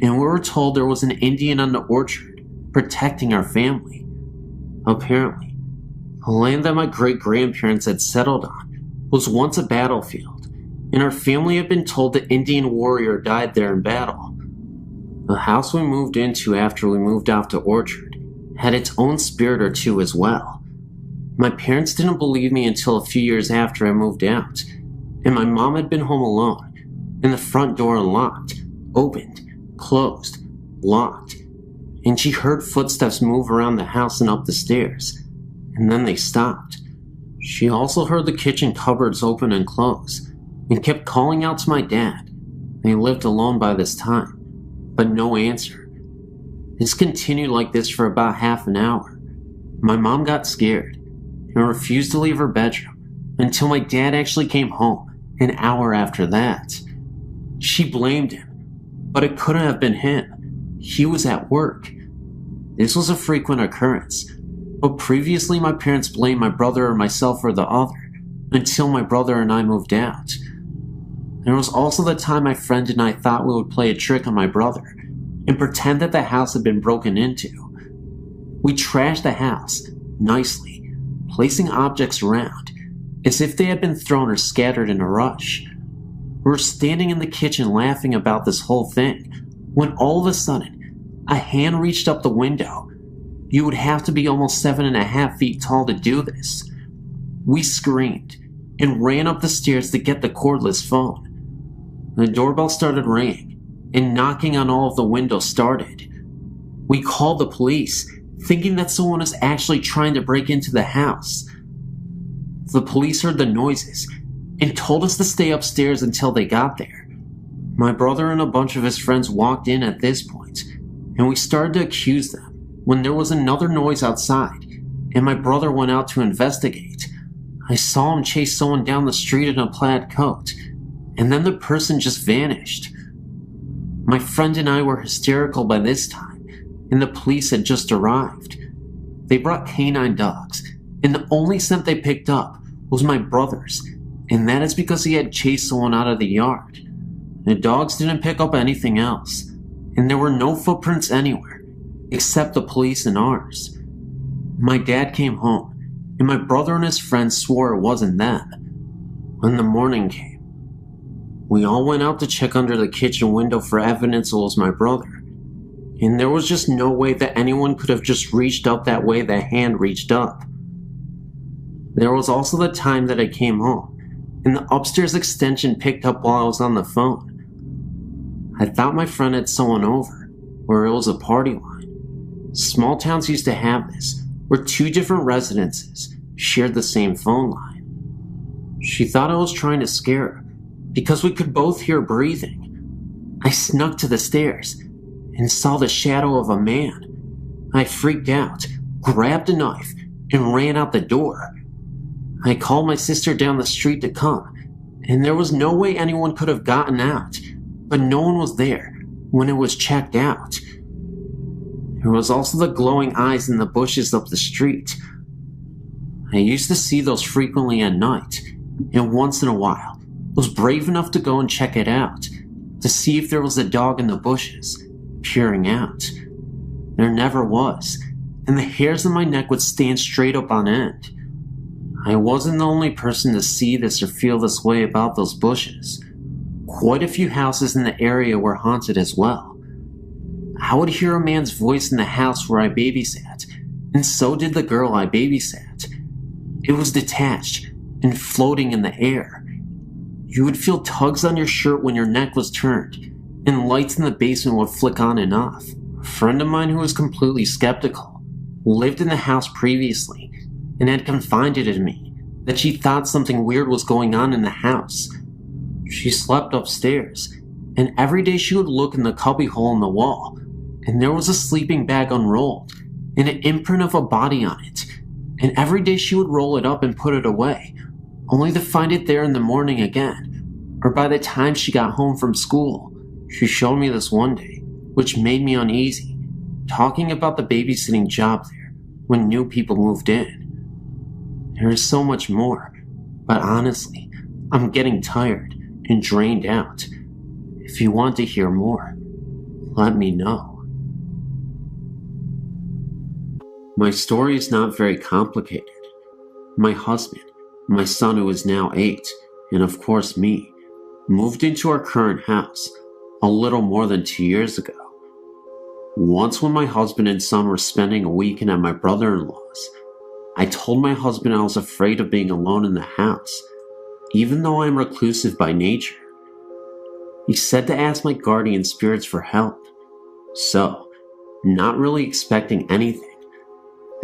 and we were told there was an Indian on the orchard protecting our family. Apparently, the land that my great-grandparents had settled on was once a battlefield, and our family had been told the Indian warrior died there in battle. The house we moved into after we moved off the orchard had its own spirit or two as well. My parents didn't believe me until a few years after I moved out, and my mom had been home alone, and the front door unlocked, opened, closed, locked, and she heard footsteps move around the house and up the stairs, and then they stopped. She also heard the kitchen cupboards open and close, and kept calling out to my dad. They lived alone by this time, but no answer. This continued like this for about half an hour. My mom got scared and refused to leave her bedroom until my dad actually came home an hour after that. She blamed him, but it couldn't have been him. He was at work. This was a frequent occurrence, but previously my parents blamed my brother or myself or the other until my brother and I moved out. There was also the time my friend and I thought we would play a trick on my brother and pretend that the house had been broken into. We trashed the house nicely, placing objects around as if they had been thrown or scattered in a rush. We were standing in the kitchen laughing about this whole thing when all of a sudden a hand reached up the window. You would have to be almost 7.5 feet tall to do this. We screamed and ran up the stairs to get the cordless phone. The doorbell started ringing, and knocking on all of the windows started. We called the police, thinking that someone was actually trying to break into the house. The police heard the noises and told us to stay upstairs until they got there. My brother and a bunch of his friends walked in at this point, and we started to accuse them when there was another noise outside, and my brother went out to investigate. I saw him chase someone down the street in a plaid coat, and then the person just vanished. My friend and I were hysterical by this time, and the police had just arrived. They brought canine dogs, and the only scent they picked up was my brother's, and that is because he had chased someone out of the yard. The dogs didn't pick up anything else, and there were no footprints anywhere, except the police and ours. My dad came home, and my brother and his friends swore it wasn't them. When the morning came, we all went out to check under the kitchen window for evidence it was my brother, and there was just no way that anyone could have just reached up that way the hand reached up. There was also the time that I came home, and the upstairs extension picked up while I was on the phone. I thought my friend had someone over, or it was a party line. Small towns used to have this, where 2 different residences shared the same phone line. She thought I was trying to scare her, because we could both hear breathing. I snuck to the stairs and saw the shadow of a man. I freaked out, grabbed a knife, and ran out the door. I called my sister down the street to come, and there was no way anyone could have gotten out, but no one was there when it was checked out. There was also the glowing eyes in the bushes up the street. I used to see those frequently at night, and once in a while was brave enough to go and check it out, to see if there was a dog in the bushes, peering out. There never was, and the hairs on my neck would stand straight up on end. I wasn't the only person to see this or feel this way about those bushes. Quite a few houses in the area were haunted as well. I would hear a man's voice in the house where I babysat, and so did the girl I babysat. It was detached and floating in the air. You would feel tugs on your shirt when your neck was turned, and lights in the basement would flick on and off. A friend of mine who was completely skeptical lived in the house previously and had confided in me that she thought something weird was going on in the house. She slept upstairs, and every day she would look in the cubbyhole in the wall, and there was a sleeping bag unrolled and an imprint of a body on it, and every day she would roll it up and put it away, only to find it there in the morning again, or by the time she got home from school. She showed me this one day, which made me uneasy, talking about the babysitting job there when new people moved in. There is so much more, but honestly, I'm getting tired and drained out. If you want to hear more, let me know. My story is not very complicated. My husband, my son who is now 8, and of course me, moved into our current house a little more than 2 years ago. Once when my husband and son were spending a weekend at my brother-in-law's, I told my husband I was afraid of being alone in the house, even though I am reclusive by nature. He said to ask my guardian spirits for help. So, not really expecting anything,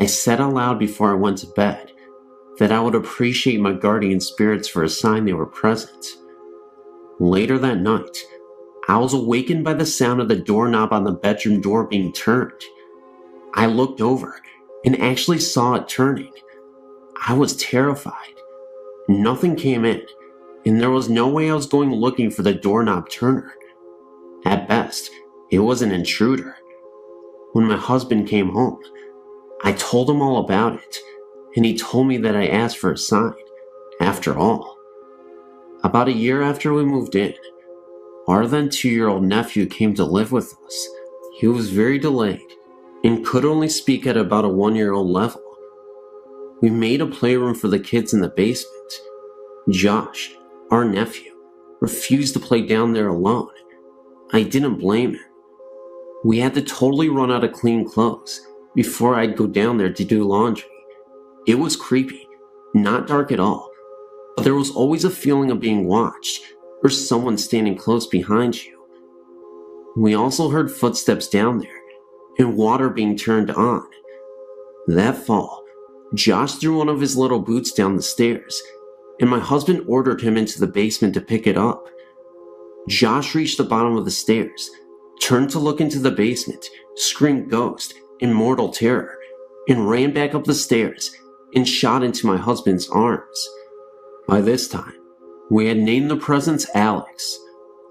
I said aloud before I went to bed that I would appreciate my guardian spirits for a sign they were present. Later that night, I was awakened by the sound of the doorknob on the bedroom door being turned. I looked over and actually saw it turning. I was terrified. Nothing came in, and there was no way I was going looking for the doorknob turner. At best, it was an intruder. When my husband came home, I told him all about it, and he told me that I asked for a sign, after all. About a year after we moved in, our then 2-year-old nephew came to live with us. He was very delayed and could only speak at about a 1-year-old level. We made a playroom for the kids in the basement. Josh, our nephew, refused to play down there alone. I didn't blame him. We had to totally run out of clean clothes before I'd go down there to do laundry. It was creepy, not dark at all, but there was always a feeling of being watched or someone standing close behind you. We also heard footsteps down there and water being turned on. That fall, Josh threw one of his little boots down the stairs, and my husband ordered him into the basement to pick it up. Josh reached the bottom of the stairs, turned to look into the basement, screamed ghost in mortal terror, and ran back up the stairs and shot into my husband's arms. By this time, we had named the presence Alex.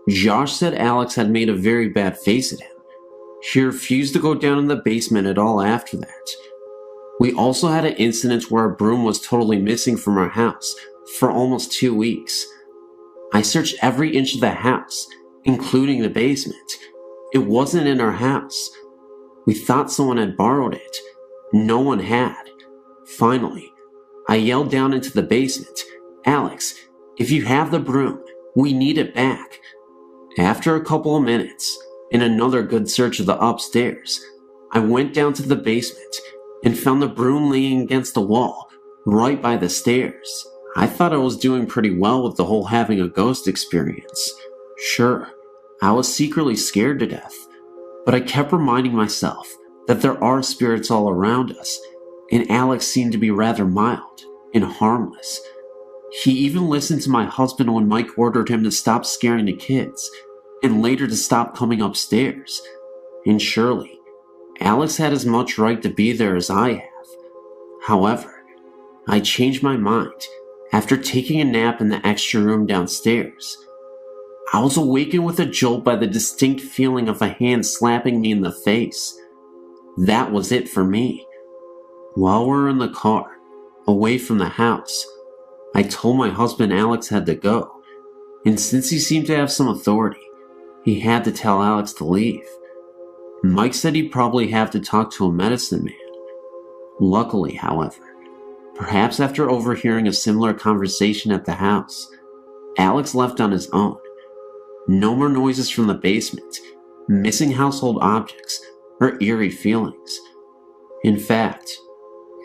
Josh said Alex had made a very bad face at him. He refused to go down in the basement at all after that. We also had an incident where a broom was totally missing from our house for almost 2 weeks. I searched every inch of the house, including the basement. It wasn't in our house. We thought someone had borrowed it. No one had. Finally, I yelled down into the basement, "Alex, if you have the broom, we need it back." After a couple of minutes, and another good search of the upstairs, I went down to the basement and found the broom leaning against the wall, right by the stairs. I thought I was doing pretty well with the whole having a ghost experience. Sure, I was secretly scared to death, but I kept reminding myself that there are spirits all around us, and Alex seemed to be rather mild and harmless. He even listened to my husband when Mike ordered him to stop scaring the kids, and later to stop coming upstairs. And surely, Alex had as much right to be there as I have. However, I changed my mind after taking a nap in the extra room downstairs. I was awakened with a jolt by the distinct feeling of a hand slapping me in the face. That was it for me. While we were in the car, away from the house, I told my husband Alex had to go, and since he seemed to have some authority, he had to tell Alex to leave. Mike said he'd probably have to talk to a medicine man. Luckily, however, perhaps after overhearing a similar conversation at the house, Alex left on his own. No more noises from the basement, missing household objects, or eerie feelings. In fact,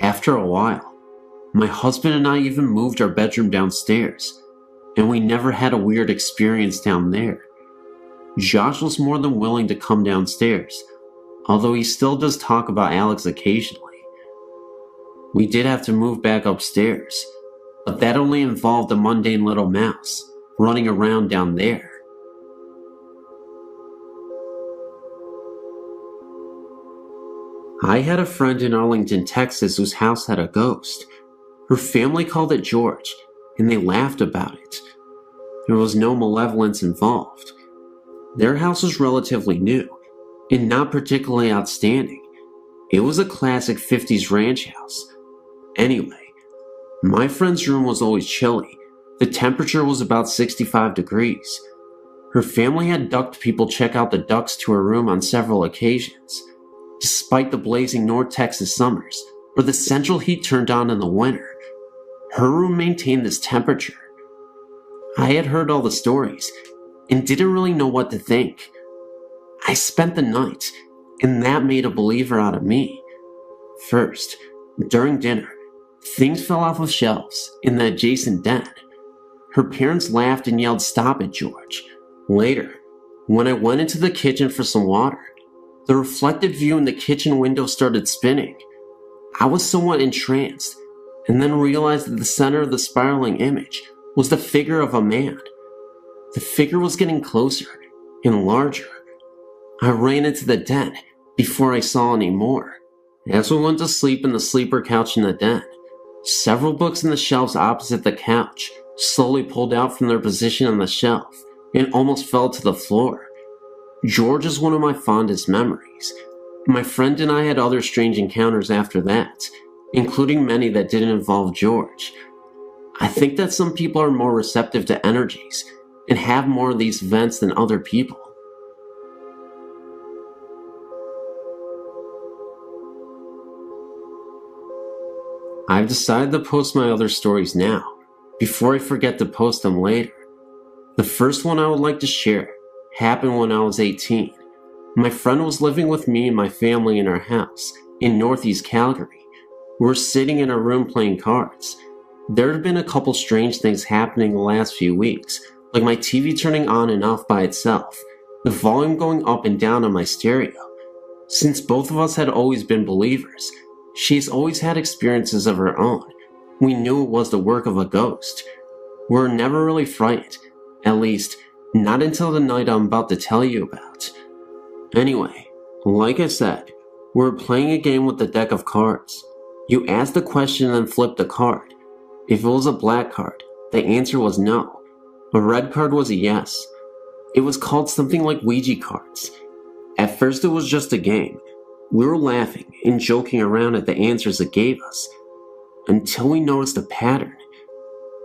after a while, my husband and I even moved our bedroom downstairs, and we never had a weird experience down there. Josh was more than willing to come downstairs, although he still does talk about Alex occasionally. We did have to move back upstairs, but that only involved a mundane little mouse running around down there. I had a friend in Arlington, Texas whose house had a ghost. Her family called it George, and they laughed about it. there was no malevolence involved. Their house was relatively new and not particularly outstanding. It was a classic 50s ranch house. Anyway, my friend's room was always chilly. The temperature was about 65 degrees. Her family had ducked people check out the ducts to her room on several occasions. Despite the blazing North Texas summers, where the central heat turned on in the winter, her room maintained this temperature. I had heard all the stories and didn't really know what to think. I spent the night, and that made a believer out of me. First, during dinner, things fell off of shelves in the adjacent den. Her parents laughed and yelled, "Stop it, George." Later, when I went into the kitchen for some water, the reflected view in the kitchen window started spinning. I was somewhat entranced, and then realized that the center of the spiraling image was the figure of a man. The figure was getting closer and larger. I ran into the den before I saw any more. As we went to sleep in the sleeper couch in the den, several books in the shelves opposite the couch slowly pulled out from their position on the shelf and almost fell to the floor. George is one of my fondest memories. My friend and I had other strange encounters after that, including many that didn't involve George. I think that some people are more receptive to energies and have more of these events than other people. I've decided to post my other stories now, before I forget to post them later. The first one I would like to share happened when I was 18. My friend was living with me and my family in our house in northeast Calgary. We were sitting in our room playing cards. There had been a couple strange things happening the last few weeks, like my TV turning on and off by itself, the volume going up and down on my stereo. Since both of us had always been believers, she's always had experiences of her own. We knew it was the work of a ghost. We were never really frightened, at least not until the night I'm about to tell you about. Anyway, like I said, we were playing a game with a deck of cards. You asked the question and then flipped a card. If it was a black card, the answer was no. A red card was a yes. It was called something like Ouija cards. At first it was just a game. We were laughing and joking around at the answers it gave us, until we noticed a pattern.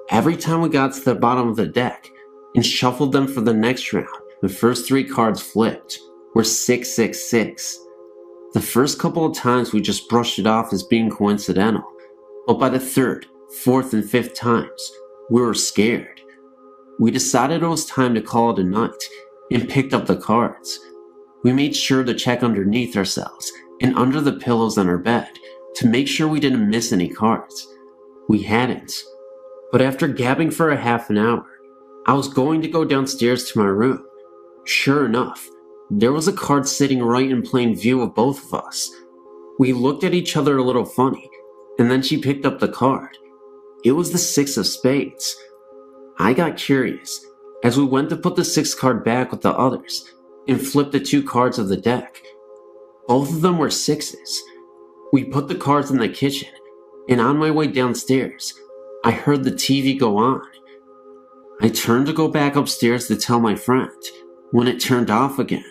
Every time we got to the bottom of the deck and shuffled them for the next round, the first three cards flipped were 666. The first couple of times we just brushed it off as being coincidental, but by the third, fourth, and fifth times, we were scared. We decided it was time to call it a night and picked up the cards. We made sure to check underneath ourselves and under the pillows on our bed to make sure we didn't miss any cards. We hadn't. But after gabbing for a half an hour, I was going to go downstairs to my room. Sure enough, there was a card sitting right in plain view of both of us. We looked at each other a little funny, and then she picked up the card. It was the 6 of spades. I got curious as we went to put the 6th card back with the others and flipped the 2 cards of the deck. Both of them were 6s. We put the cards in the kitchen, and on my way downstairs, I heard the TV go on. I turned to go back upstairs to tell my friend when it turned off again.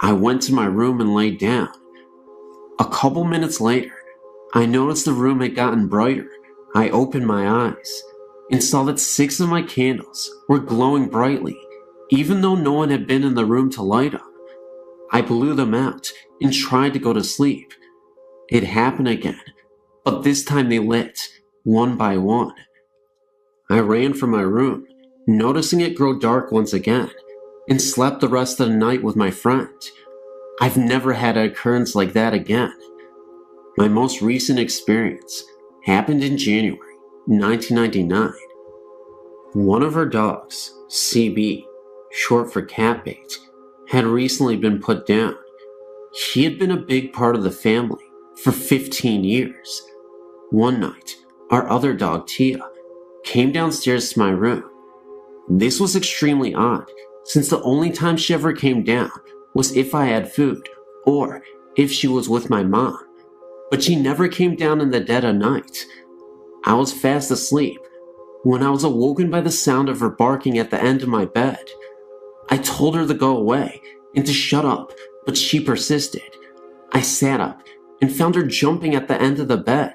I went to my room and laid down. A couple minutes later, I noticed the room had gotten brighter. I opened my eyes and saw that 6 of my candles were glowing brightly, even though no one had been in the room to light them. I blew them out and tried to go to sleep. It happened again, but this time they lit, one by one. I ran from my room, noticing it grow dark once again, and slept the rest of the night with my friend. I've never had an occurrence like that again. My most recent experience happened in January 1999. One of our dogs, CB, short for cat bait, had recently been put down. He had been a big part of the family for 15 years. One night, our other dog, Tia, came downstairs to my room. This was extremely odd, since the only time she ever came down was if I had food, or if she was with my mom. But she never came down in the dead of night. I was fast asleep, when I was awoken by the sound of her barking at the end of my bed. I told her to go away and to shut up, but she persisted. I sat up and found her jumping at the end of the bed.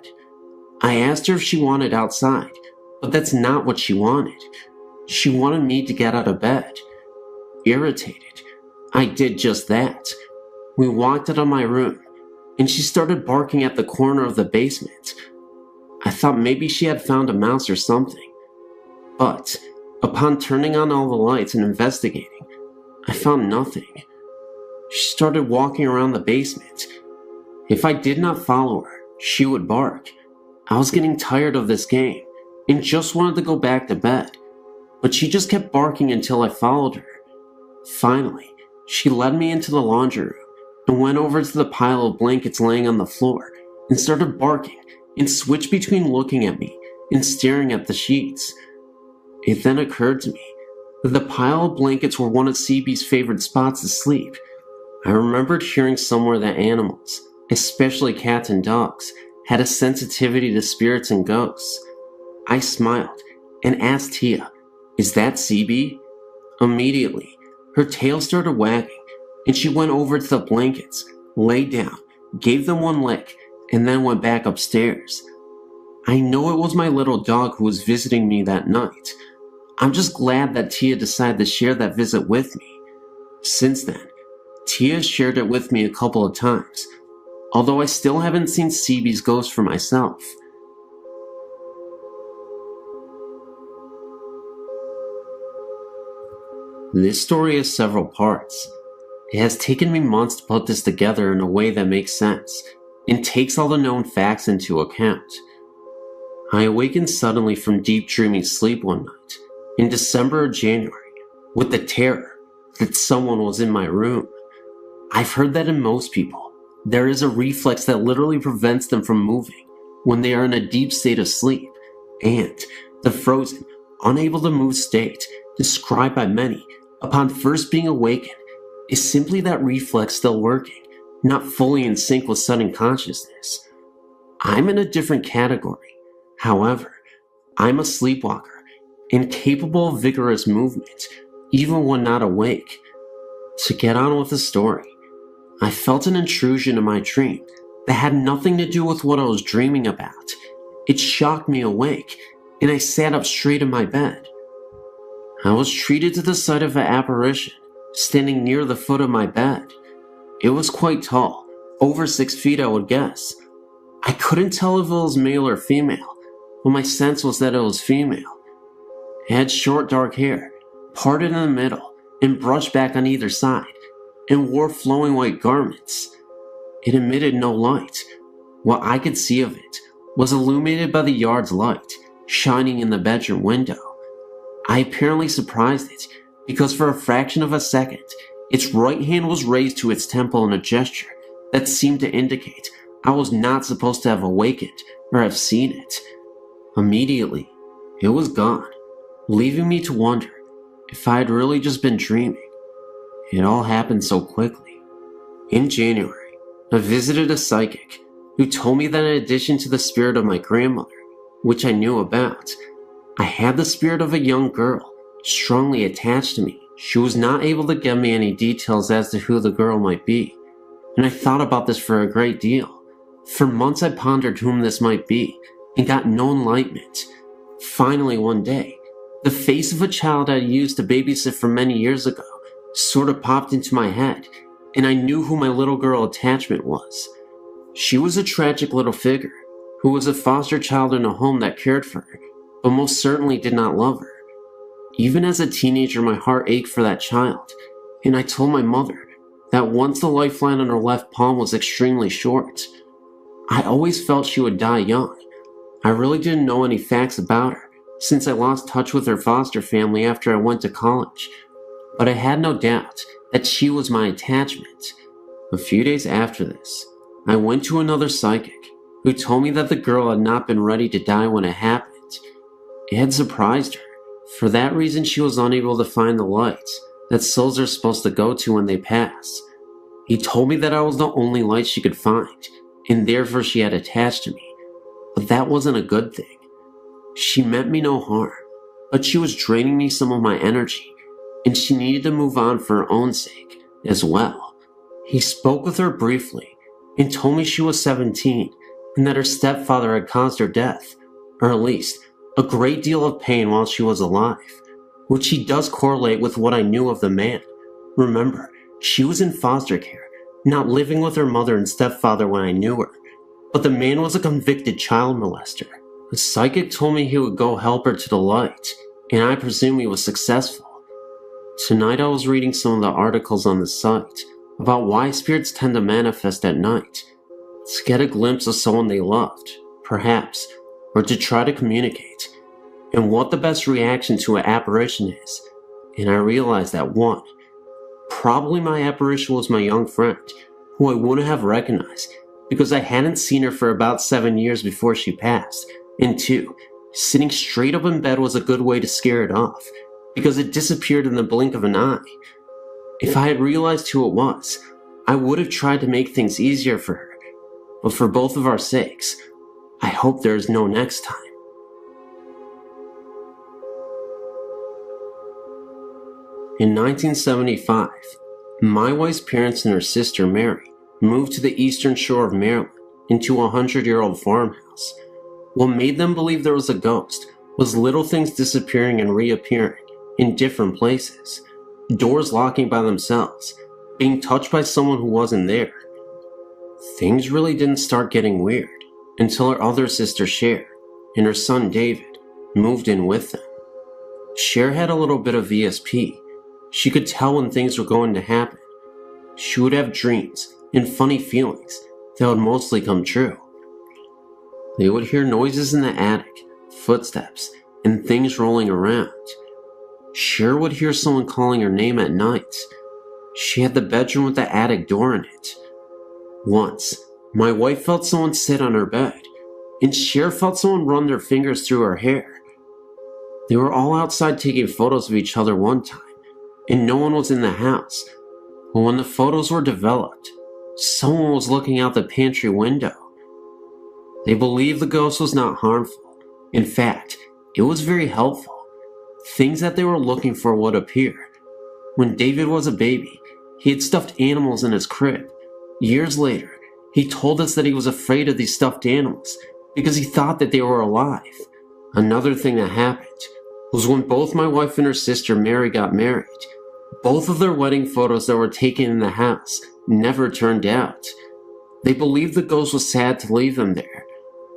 I asked her if she wanted outside, but that's not what she wanted. She wanted me to get out of bed. Irritated, I did just that. We walked out of my room, and she started barking at the corner of the basement. I thought maybe she had found a mouse or something. But, upon turning on all the lights and investigating, I found nothing. She started walking around the basement. If I did not follow her, she would bark. I was getting tired of this game, and just wanted to go back to bed. But she just kept barking until I followed her. Finally, she led me into the laundry room and went over to the pile of blankets laying on the floor and started barking and switched between looking at me and staring at the sheets. It then occurred to me that the pile of blankets were one of CB's favorite spots to sleep. I remembered hearing somewhere that animals, especially cats and dogs, had a sensitivity to spirits and ghosts. I smiled and asked Tia, "Is that CB?" Immediately, her tail started wagging, and she went over to the blankets, lay down, gave them one lick, and then went back upstairs. I know it was my little dog who was visiting me that night. I'm just glad that Tia decided to share that visit with me. Since then, Tia shared it with me a couple of times, although I still haven't seen CB's ghost for myself. This story has several parts. It has taken me months to put this together in a way that makes sense and takes all the known facts into account. I awakened suddenly from deep dreamy sleep one night in December or January with the terror that someone was in my room. I've heard that in most people, there is a reflex that literally prevents them from moving when they are in a deep state of sleep, and the frozen, unable to move state described by many upon first being awakened is simply that reflex still working, not fully in sync with sudden consciousness. I'm in a different category. However, I'm a sleepwalker and capable of vigorous movement, even when not awake. To get on with the story, I felt an intrusion in my dream that had nothing to do with what I was dreaming about. It shocked me awake, and I sat up straight in my bed. I was treated to the sight of an apparition standing near the foot of my bed. It was quite tall, over 6 feet I would guess. I couldn't tell if it was male or female, but my sense was that it was female. It had short dark hair, parted in the middle and brushed back on either side, and wore flowing white garments. It emitted no light. What I could see of it was illuminated by the yard's light shining in the bedroom window. I apparently surprised it because for a fraction of a second, its right hand was raised to its temple in a gesture that seemed to indicate I was not supposed to have awakened or have seen it. Immediately, it was gone, leaving me to wonder if I had really just been dreaming. It all happened so quickly. In January, I visited a psychic who told me that in addition to the spirit of my grandmother, which I knew about, I had the spirit of a young girl strongly attached to me. She was not able to give me any details as to who the girl might be, and I thought about this for a great deal. For months I pondered whom this might be, and got no enlightenment. Finally one day, the face of a child I used to babysit for many years ago sort of popped into my head, and I knew who my little girl attachment was. She was a tragic little figure, who was a foster child in a home that cared for her, but most certainly did not love her. Even as a teenager, my heart ached for that child, and I told my mother that once the lifeline on her left palm was extremely short. I always felt she would die young. I really didn't know any facts about her, since I lost touch with her foster family after I went to college, but I had no doubt that she was my attachment. A few days after this, I went to another psychic, who told me that the girl had not been ready to die when it happened. It had surprised her. For that reason, she was unable to find the lights that souls are supposed to go to when they pass. He told me that I was the only light she could find, and therefore she had attached to me. But that wasn't a good thing. She meant me no harm, but she was draining me some of my energy, and she needed to move on for her own sake as well. He spoke with her briefly and told me she was 17 and that her stepfather had caused her death, or at least a great deal of pain while she was alive, which he does correlate with what I knew of the man. Remember, she was in foster care, not living with her mother and stepfather when I knew her, but the man was a convicted child molester. The psychic told me he would go help her to the light, and I presume he was successful. Tonight I was reading some of the articles on the site about why spirits tend to manifest at night, to get a glimpse of someone they loved, perhaps, or to try to communicate, and what the best reaction to an apparition is. And I realized that 1, probably my apparition was my young friend, who I wouldn't have recognized because I hadn't seen her for about 7 years before she passed, and 2, sitting straight up in bed was a good way to scare it off, because it disappeared in the blink of an eye. If I had realized who it was, I would have tried to make things easier for her, but for both of our sakes, I hope there is no next time. In 1975, my wife's parents and her sister Mary moved to the eastern shore of Maryland into a 100-year-old farmhouse. What made them believe there was a ghost was little things disappearing and reappearing in different places, doors locking by themselves, being touched by someone who wasn't there. Things really didn't start getting weird until her other sister Cher and her son David moved in with them. Cher had a little bit of ESP. She could tell when things were going to happen. She would have dreams and funny feelings that would mostly come true. They would hear noises in the attic, footsteps, and things rolling around. Cher would hear someone calling her name at night. She had the bedroom with the attic door in it. Once, my wife felt someone sit on her bed, and Cher felt someone run their fingers through her hair. They were all outside taking photos of each other one time, and no one was in the house. But when the photos were developed, someone was looking out the pantry window. They believed the ghost was not harmful. In fact, it was very helpful. Things that they were looking for would appear. When David was a baby, he had stuffed animals in his crib. Years later, he told us that he was afraid of these stuffed animals because he thought that they were alive. Another thing that happened was when both my wife and her sister Mary got married. Both of their wedding photos that were taken in the house never turned out. They believed the ghost was sad to leave them there.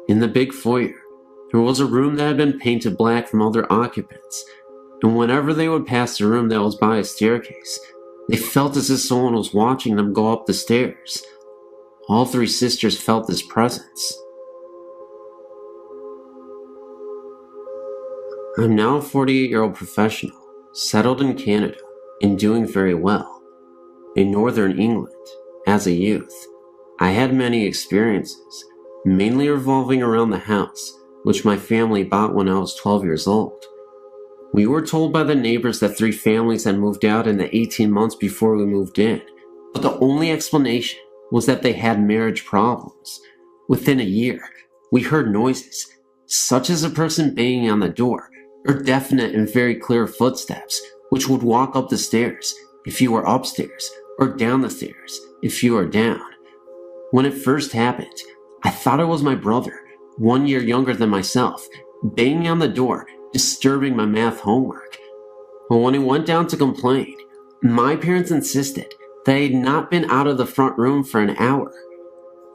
In the big foyer, there was a room that had been painted black from other occupants, and whenever they would pass the room that was by a staircase, they felt as if someone was watching them go up the stairs. All 3 sisters felt this presence. I'm now a 48-year-old professional, settled in Canada, and doing very well. In northern England, as a youth, I had many experiences, mainly revolving around the house, which my family bought when I was 12 years old. We were told by the neighbors that 3 families had moved out in the 18 months before we moved in, but the only explanation was that they had marriage problems. Within a year, we heard noises, such as a person banging on the door, or definite and very clear footsteps, which would walk up the stairs if you were upstairs, or down the stairs if you were down. When it first happened, I thought it was my brother, 1 year younger than myself, banging on the door, disturbing my math homework. But when he went down to complain, my parents insisted that I had not been out of the front room for an hour.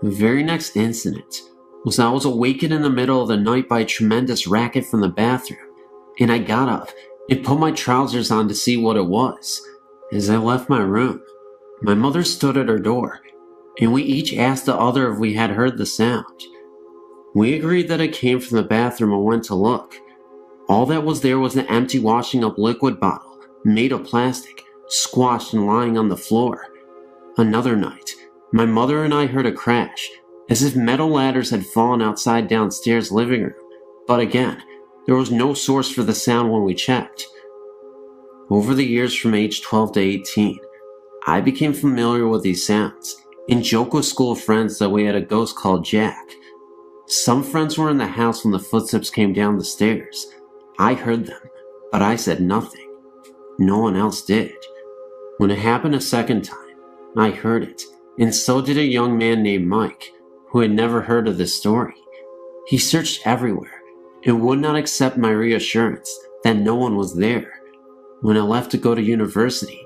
The very next incident was I was awakened in the middle of the night by a tremendous racket from the bathroom, and I got up and put my trousers on to see what it was. As I left my room, my mother stood at her door, and we each asked the other if we had heard the sound. We agreed that it came from the bathroom and went to look. All that was there was an empty washing up liquid bottle, made of plastic, squashed and lying on the floor. Another night, my mother and I heard a crash, as if metal ladders had fallen outside downstairs living room, but again, there was no source for the sound when we checked. Over the years from age 12 to 18, I became familiar with these sounds and joked with school friends that we had a ghost called Jack. Some friends were in the house when the footsteps came down the stairs. I heard them, but I said nothing. No one else did. When it happened a second time, I heard it, and so did a young man named Mike, who had never heard of this story. He searched everywhere and would not accept my reassurance that no one was there. When I left to go to university,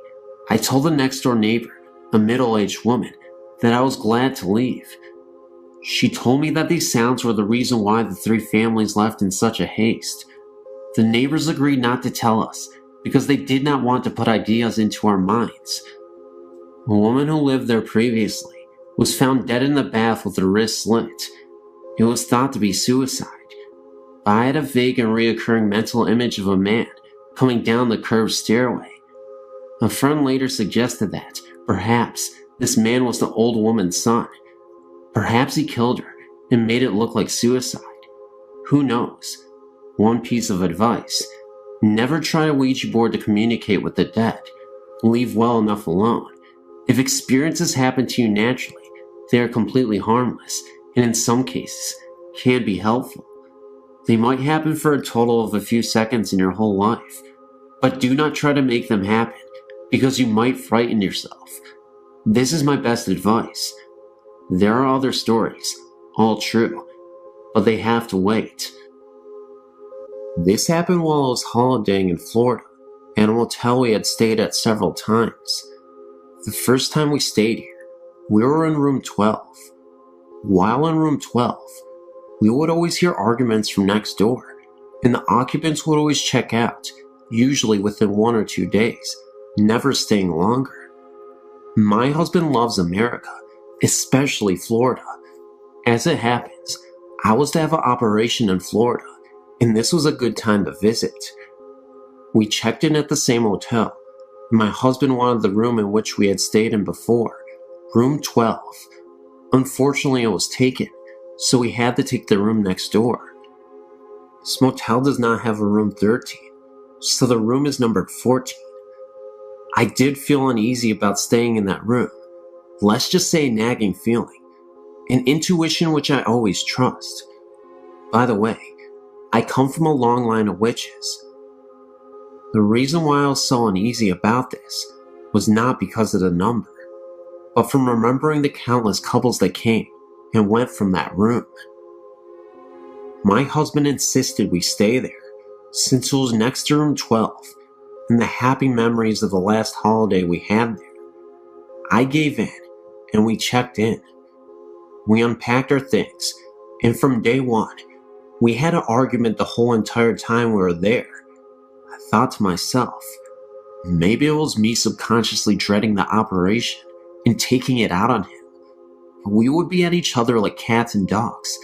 I told the next door neighbor, a middle-aged woman, that I was glad to leave. She told me that these sounds were the reason why the three families left in such a haste. The neighbors agreed not to tell us because they did not want to put ideas into our minds. A woman who lived there previously was found dead in the bath with her wrist slit. It was thought to be suicide, but I had a vague and reoccurring mental image of a man coming down the curved stairway. A friend later suggested that, perhaps, this man was the old woman's son. Perhaps he killed her and made it look like suicide. Who knows? One piece of advice: never try a Ouija board to communicate with the dead. Leave well enough alone. If experiences happen to you naturally, they are completely harmless, and in some cases, can be helpful. They might happen for a total of a few seconds in your whole life, but do not try to make them happen, because you might frighten yourself. This is my best advice. There are other stories, all true, but they have to wait. This happened while I was holidaying in Florida, at a motel we had stayed at several times. The first time we stayed here, we were in room 12. While in room 12, we would always hear arguments from next door, and the occupants would always check out, usually within 1 or 2 days, never staying longer. My husband loves America, especially Florida. As it happens, I was to have an operation in Florida, and this was a good time to visit. We checked in at the same hotel. My husband wanted the room in which we had stayed in before, room 12. Unfortunately, it was taken, so we had to take the room next door. This motel does not have a room 13, so the room is numbered 14. I did feel uneasy about staying in that room. Let's just say a nagging feeling, an intuition which I always trust. By the way, I come from a long line of witches. The reason why I was so uneasy about this was not because of the number, but from remembering the countless couples that came and went from that room. My husband insisted we stay there, since it was next to room 12, and the happy memories of the last holiday we had there. I gave in, and we checked in. We unpacked our things, and from day one, we had an argument the whole entire time we were there. I thought to myself, maybe it was me subconsciously dreading the operation and taking it out on him. But we would be at each other like cats and dogs,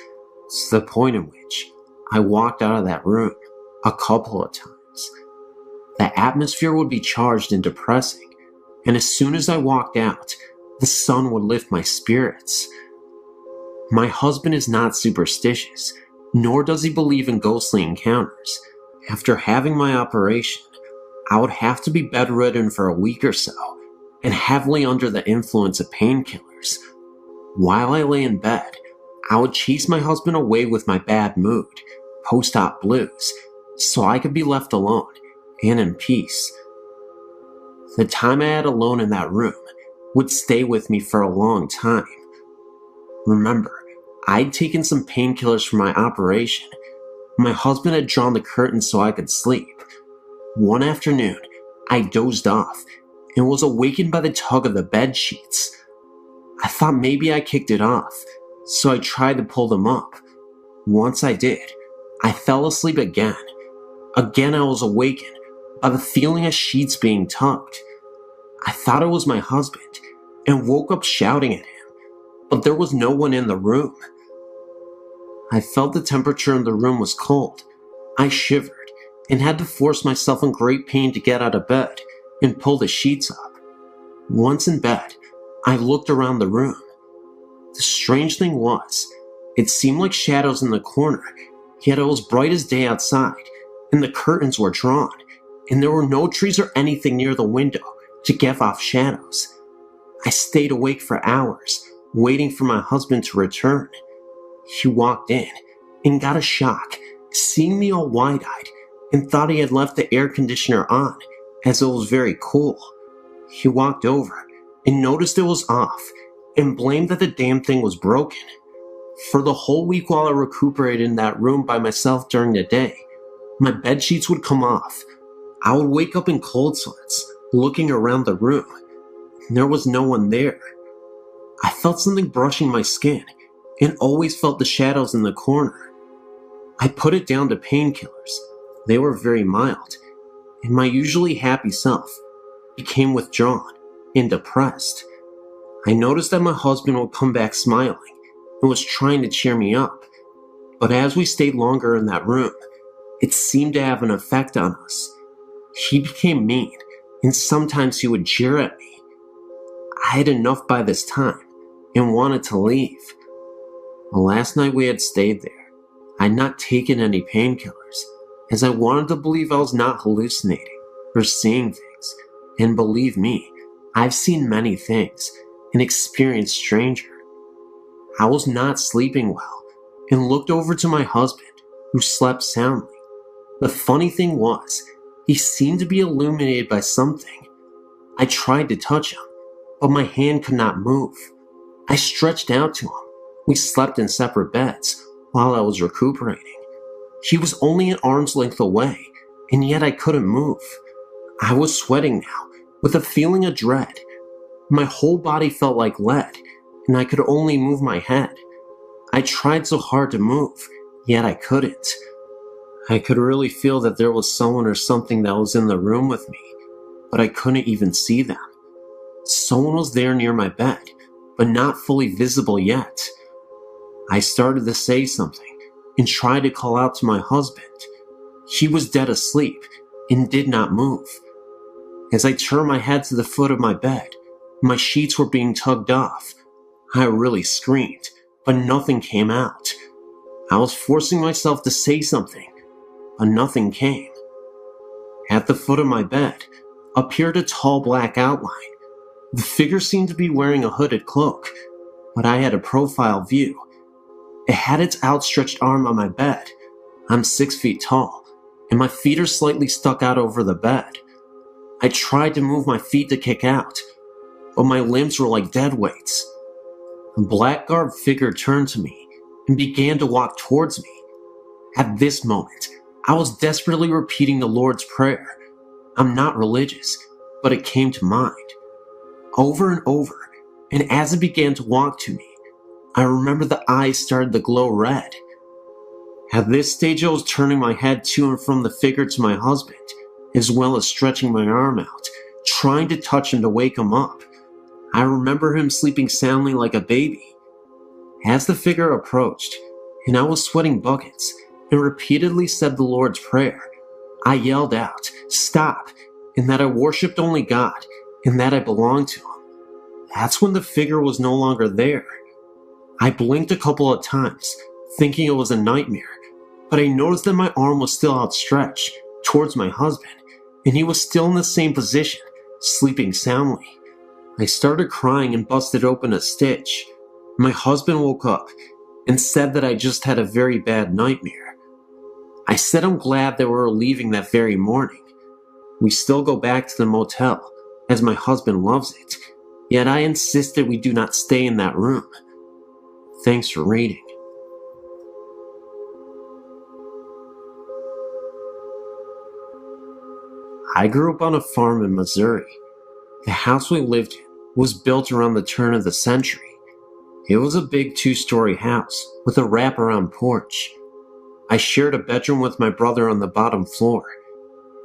to the point in which I walked out of that room a couple of times. The atmosphere would be charged and depressing, and as soon as I walked out, the sun would lift my spirits. My husband is not superstitious, nor does he believe in ghostly encounters. After having my operation, I would have to be bedridden for a week or so, and heavily under the influence of painkillers. While I lay in bed, I would chase my husband away with my bad mood, post-op blues, so I could be left alone and in peace. The time I had alone in that room would stay with me for a long time. Remember, I'd taken some painkillers for my operation. My husband had drawn the curtains so I could sleep. One afternoon, I dozed off and was awakened by the tug of the bed sheets. I thought maybe I kicked it off, so I tried to pull them up. Once I did, I fell asleep again. Again I was awakened by the feeling of sheets being tugged. I thought it was my husband and woke up shouting at him, but there was no one in the room. I felt the temperature in the room was cold. I shivered and had to force myself in great pain to get out of bed and pull the sheets up. Once in bed, I looked around the room. The strange thing was, it seemed like shadows in the corner, yet it was bright as day outside, and the curtains were drawn, and there were no trees or anything near the window to give off shadows. I stayed awake for hours, waiting for my husband to return. He walked in and got a shock, seeing me all wide-eyed, and thought he had left the air conditioner on, as it was very cool. He walked over and noticed it was off, and blamed that the damn thing was broken. For the whole week while I recuperated in that room by myself during the day, my bed sheets would come off. I would wake up in cold sweats, looking around the room. There was no one there. I felt something brushing my skin, and always felt the shadows in the corner. I put it down to painkillers. They were very mild, and my usually happy self became withdrawn and depressed. I noticed that my husband would come back smiling and was trying to cheer me up, but as we stayed longer in that room, it seemed to have an effect on us. He became mean, and sometimes he would jeer at me. I had enough by this time and wanted to leave. The last night we had stayed there, I had not taken any painkillers, as I wanted to believe I was not hallucinating or seeing things. And believe me, I've seen many things and experienced stranger. I was not sleeping well and looked over to my husband, who slept soundly. The funny thing was, he seemed to be illuminated by something. I tried to touch him, but my hand could not move. I stretched out to him. We slept in separate beds while I was recuperating. He was only an arm's length away, and yet I couldn't move. I was sweating now, with a feeling of dread. My whole body felt like lead, and I could only move my head. I tried so hard to move, yet I couldn't. I could really feel that there was someone or something that was in the room with me, but I couldn't even see them. Someone was there near my bed, but not fully visible yet. I started to say something and tried to call out to my husband. He was dead asleep and did not move. As I turned my head to the foot of my bed, my sheets were being tugged off. I really screamed, but nothing came out. I was forcing myself to say something, but nothing came. At the foot of my bed appeared a tall black outline. The figure seemed to be wearing a hooded cloak, but I had a profile view. It had its outstretched arm on my bed. I'm 6 feet tall, and my feet are slightly stuck out over the bed. I tried to move my feet to kick out, but my limbs were like dead weights. The black-garbed figure turned to me and began to walk towards me. At this moment, I was desperately repeating the Lord's Prayer. I'm not religious, but it came to mind. Over and over, and as it began to walk to me, I remember the eyes started to glow red. At this stage, I was turning my head to and from the figure to my husband, as well as stretching my arm out, trying to touch him to wake him up. I remember him sleeping soundly like a baby. As the figure approached, and I was sweating buckets, and repeatedly said the Lord's Prayer, I yelled out, "Stop," and that I worshipped only God, and that I belonged to Him. That's when the figure was no longer there. I blinked a couple of times, thinking it was a nightmare, but I noticed that my arm was still outstretched towards my husband, and he was still in the same position, sleeping soundly. I started crying and busted open a stitch. My husband woke up and said that I just had a very bad nightmare. I said I'm glad that we were leaving that very morning. We still go back to the motel, as my husband loves it, yet I insisted we do not stay in that room. Thanks for reading. I grew up on a farm in Missouri. The house we lived in was built around the turn of the century. It was a big 2-story house with a wraparound porch. I shared a bedroom with my brother on the bottom floor.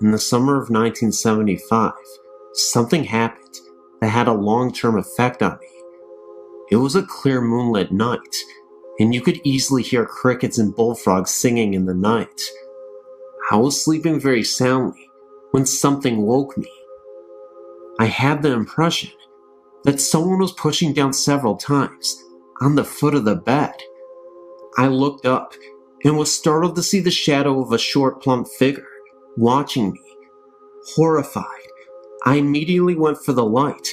In the summer of 1975, something happened that had a long-term effect on me. It was a clear moonlit night, and you could easily hear crickets and bullfrogs singing in the night. I was sleeping very soundly when something woke me. I had the impression that someone was pushing down several times on the foot of the bed. I looked up and was startled to see the shadow of a short, plump figure watching me. Horrified, I immediately went for the light,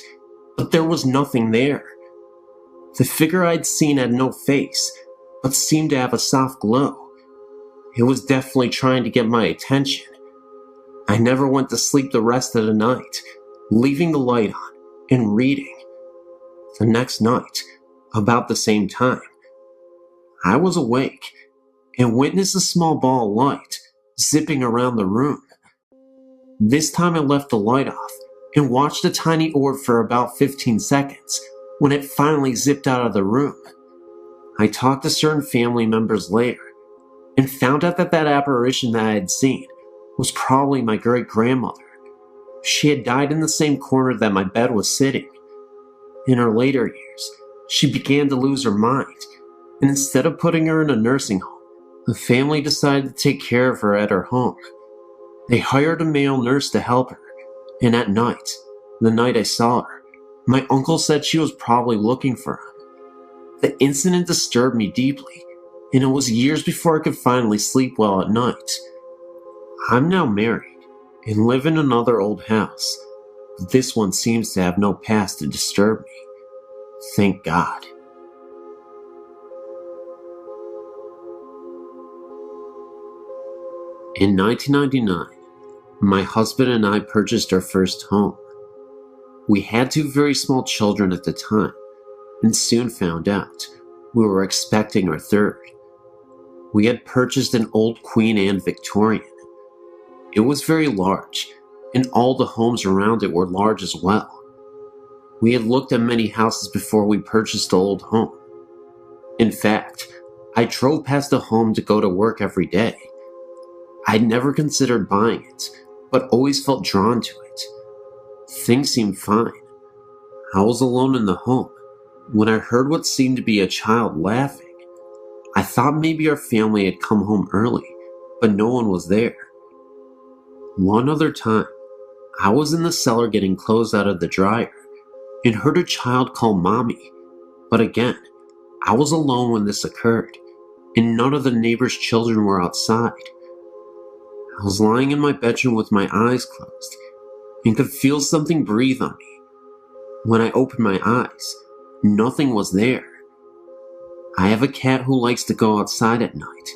but there was nothing there. The figure I'd seen had no face, but seemed to have a soft glow. It was definitely trying to get my attention. I never went to sleep the rest of the night, leaving the light on and reading. The next night, about the same time, I was awake and witnessed a small ball of light zipping around the room. This time I left the light off and watched the tiny orb for about 15 seconds when it finally zipped out of the room. I talked to certain family members later and found out that apparition that I had seen was probably my great-grandmother. She had died in the same corner that my bed was sitting. In her later years, she began to lose her mind, and instead of putting her in a nursing home, the family decided to take care of her at her home. They hired a male nurse to help her, and at night, the night I saw her, my uncle said she was probably looking for him. The incident disturbed me deeply, and it was years before I could finally sleep well at night. I'm now married and live in another old house, but this one seems to have no past to disturb me. Thank God. In 1999, my husband and I purchased our first home. We had two very small children at the time, and soon found out we were expecting our third. We had purchased an old Queen Anne Victorian. It was very large, and all the homes around it were large as well. We had looked at many houses before we purchased the old home. In fact, I drove past the home to go to work every day. I'd never considered buying it, but always felt drawn to it. Things seemed fine. I was alone in the home when I heard what seemed to be a child laughing. I thought maybe our family had come home early, but no one was there. One other time, I was in the cellar getting clothes out of the dryer and heard a child call Mommy. But again, I was alone when this occurred, and none of the neighbors' children were outside. I was lying in my bedroom with my eyes closed and could feel something breathe on me. When I opened my eyes, nothing was there. I have a cat who likes to go outside at night,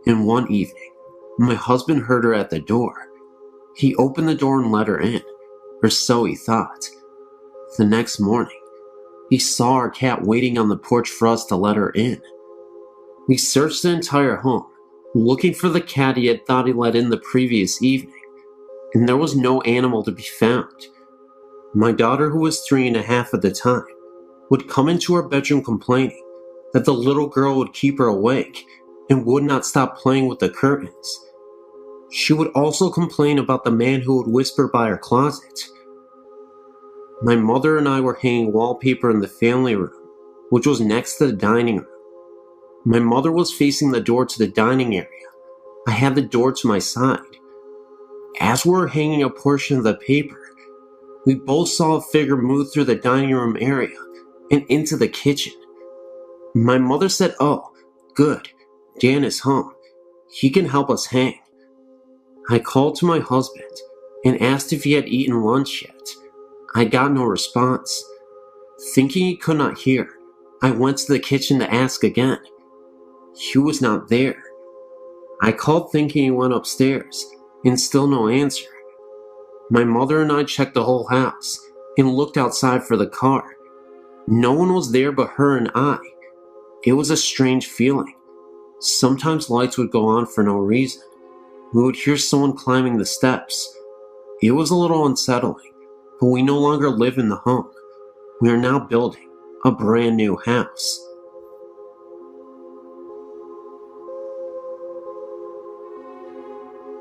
and one evening, my husband heard her at the door. He opened the door and let her in, or so he thought. The next morning, he saw our cat waiting on the porch for us to let her in. We searched the entire home, looking for the cat he had thought he let in the previous evening, and there was no animal to be found. My daughter, who was 3.5 at the time, would come into her bedroom complaining that the little girl would keep her awake and would not stop playing with the curtains. She would also complain about the man who would whisper by her closet. My mother and I were hanging wallpaper in the family room, which was next to the dining room. My mother was facing the door to the dining area. I had the door to my side. As we were hanging a portion of the paper, we both saw a figure move through the dining room area and into the kitchen. My mother said, "Oh, good, Dan is home. He can help us hang." I called to my husband and asked if he had eaten lunch yet. I got no response. Thinking he could not hear, I went to the kitchen to ask again. He was not there. I called thinking he went upstairs, and still no answer. My mother and I checked the whole house and looked outside for the car. No one was there but her and I. It was a strange feeling. Sometimes lights would go on for no reason. We would hear someone climbing the steps. It was a little unsettling, but we no longer live in the home. We are now building a brand new house.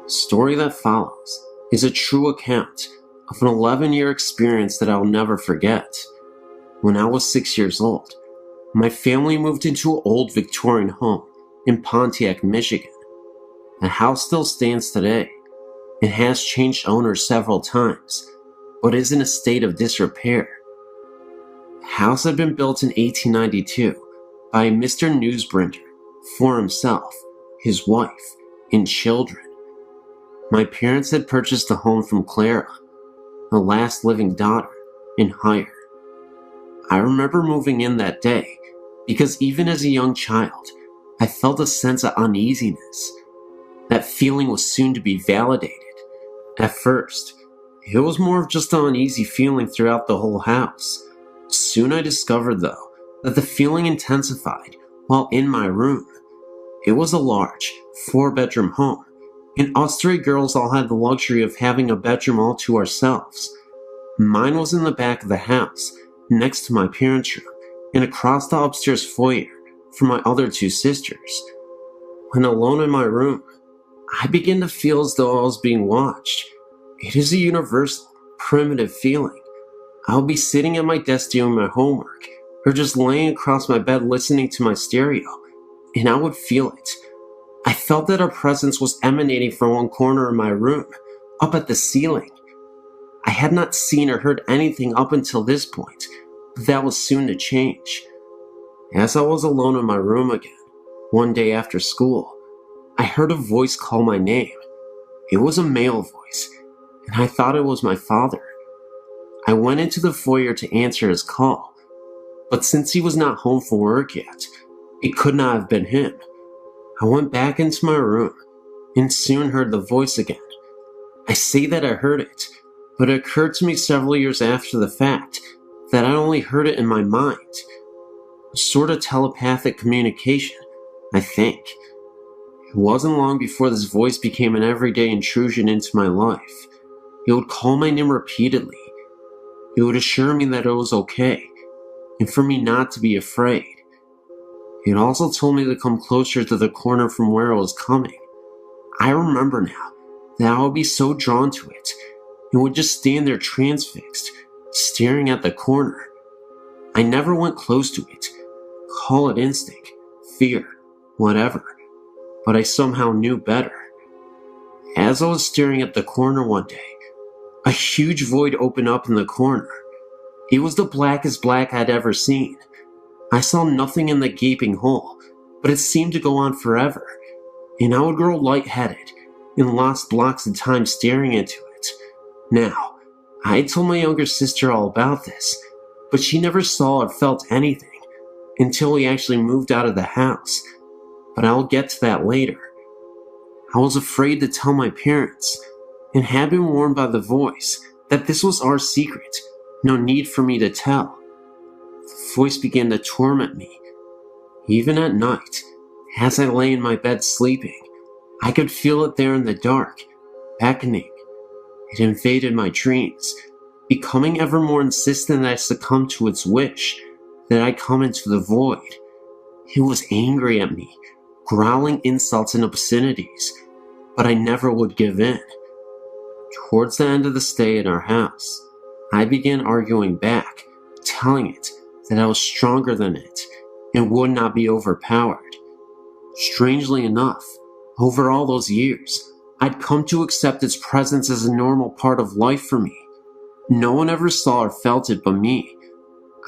The story that follows is a true account of an 11-year experience that I'll never forget. When I was 6 years old, my family moved into an old Victorian home in Pontiac, Michigan. The house still stands today. It has changed owners several times, but is in a state of disrepair. The house had been built in 1892 by a Mr. Newsbringer for himself, his wife, and children. My parents had purchased the home from Clara, the last living daughter, in hire. I remember moving in that day because even as a young child, I felt a sense of uneasiness. That feeling was soon to be validated. At first, it was more of just an uneasy feeling throughout the whole house. Soon I discovered, though, that the feeling intensified while in my room. It was a large, 4-bedroom home, and us 3 girls all had the luxury of having a bedroom all to ourselves. Mine was in the back of the house, next to my parents' room, and across the upstairs foyer from my other 2 sisters. When alone in my room, I began to feel as though I was being watched. It is a universal, primitive feeling. I'll be sitting at my desk doing my homework, or just laying across my bed listening to my stereo, and I would feel it. I felt that a presence was emanating from one corner of my room, up at the ceiling. I had not seen or heard anything up until this point, but that was soon to change. As I was alone in my room again, one day after school, I heard a voice call my name. It was a male voice, and I thought it was my father. I went into the foyer to answer his call, but since he was not home from work yet, it could not have been him. I went back into my room and soon heard the voice again. I say that I heard it, but it occurred to me several years after the fact that I only heard it in my mind. A sort of telepathic communication, I think. It wasn't long before this voice became an everyday intrusion into my life. It would call my name repeatedly. It would assure me that it was okay, and for me not to be afraid. It also told me to come closer to the corner from where it was coming. I remember now that I would be so drawn to it, and would just stand there transfixed, staring at the corner. I never went close to it. Call it instinct, fear, whatever, but I somehow knew better. As I was staring at the corner one day, a huge void opened up in the corner. It was the blackest black I'd ever seen. I saw nothing in the gaping hole, but it seemed to go on forever, and I would grow lightheaded and lost blocks of time staring into it. Now, I had told my younger sister all about this, but she never saw or felt anything until we actually moved out of the house, but I'll get to that later. I was afraid to tell my parents, and had been warned by the voice that this was our secret, no need for me to tell. The voice began to torment me. Even at night, as I lay in my bed sleeping, I could feel it there in the dark, beckoning. It invaded my dreams, becoming ever more insistent that I succumb to its wish, that I come into the void. It was angry at me, growling insults and obscenities, but I never would give in. Towards the end of the stay in our house, I began arguing back, telling it that I was stronger than it and would not be overpowered. Strangely enough, over all those years, I'd come to accept its presence as a normal part of life for me. No one ever saw or felt it but me.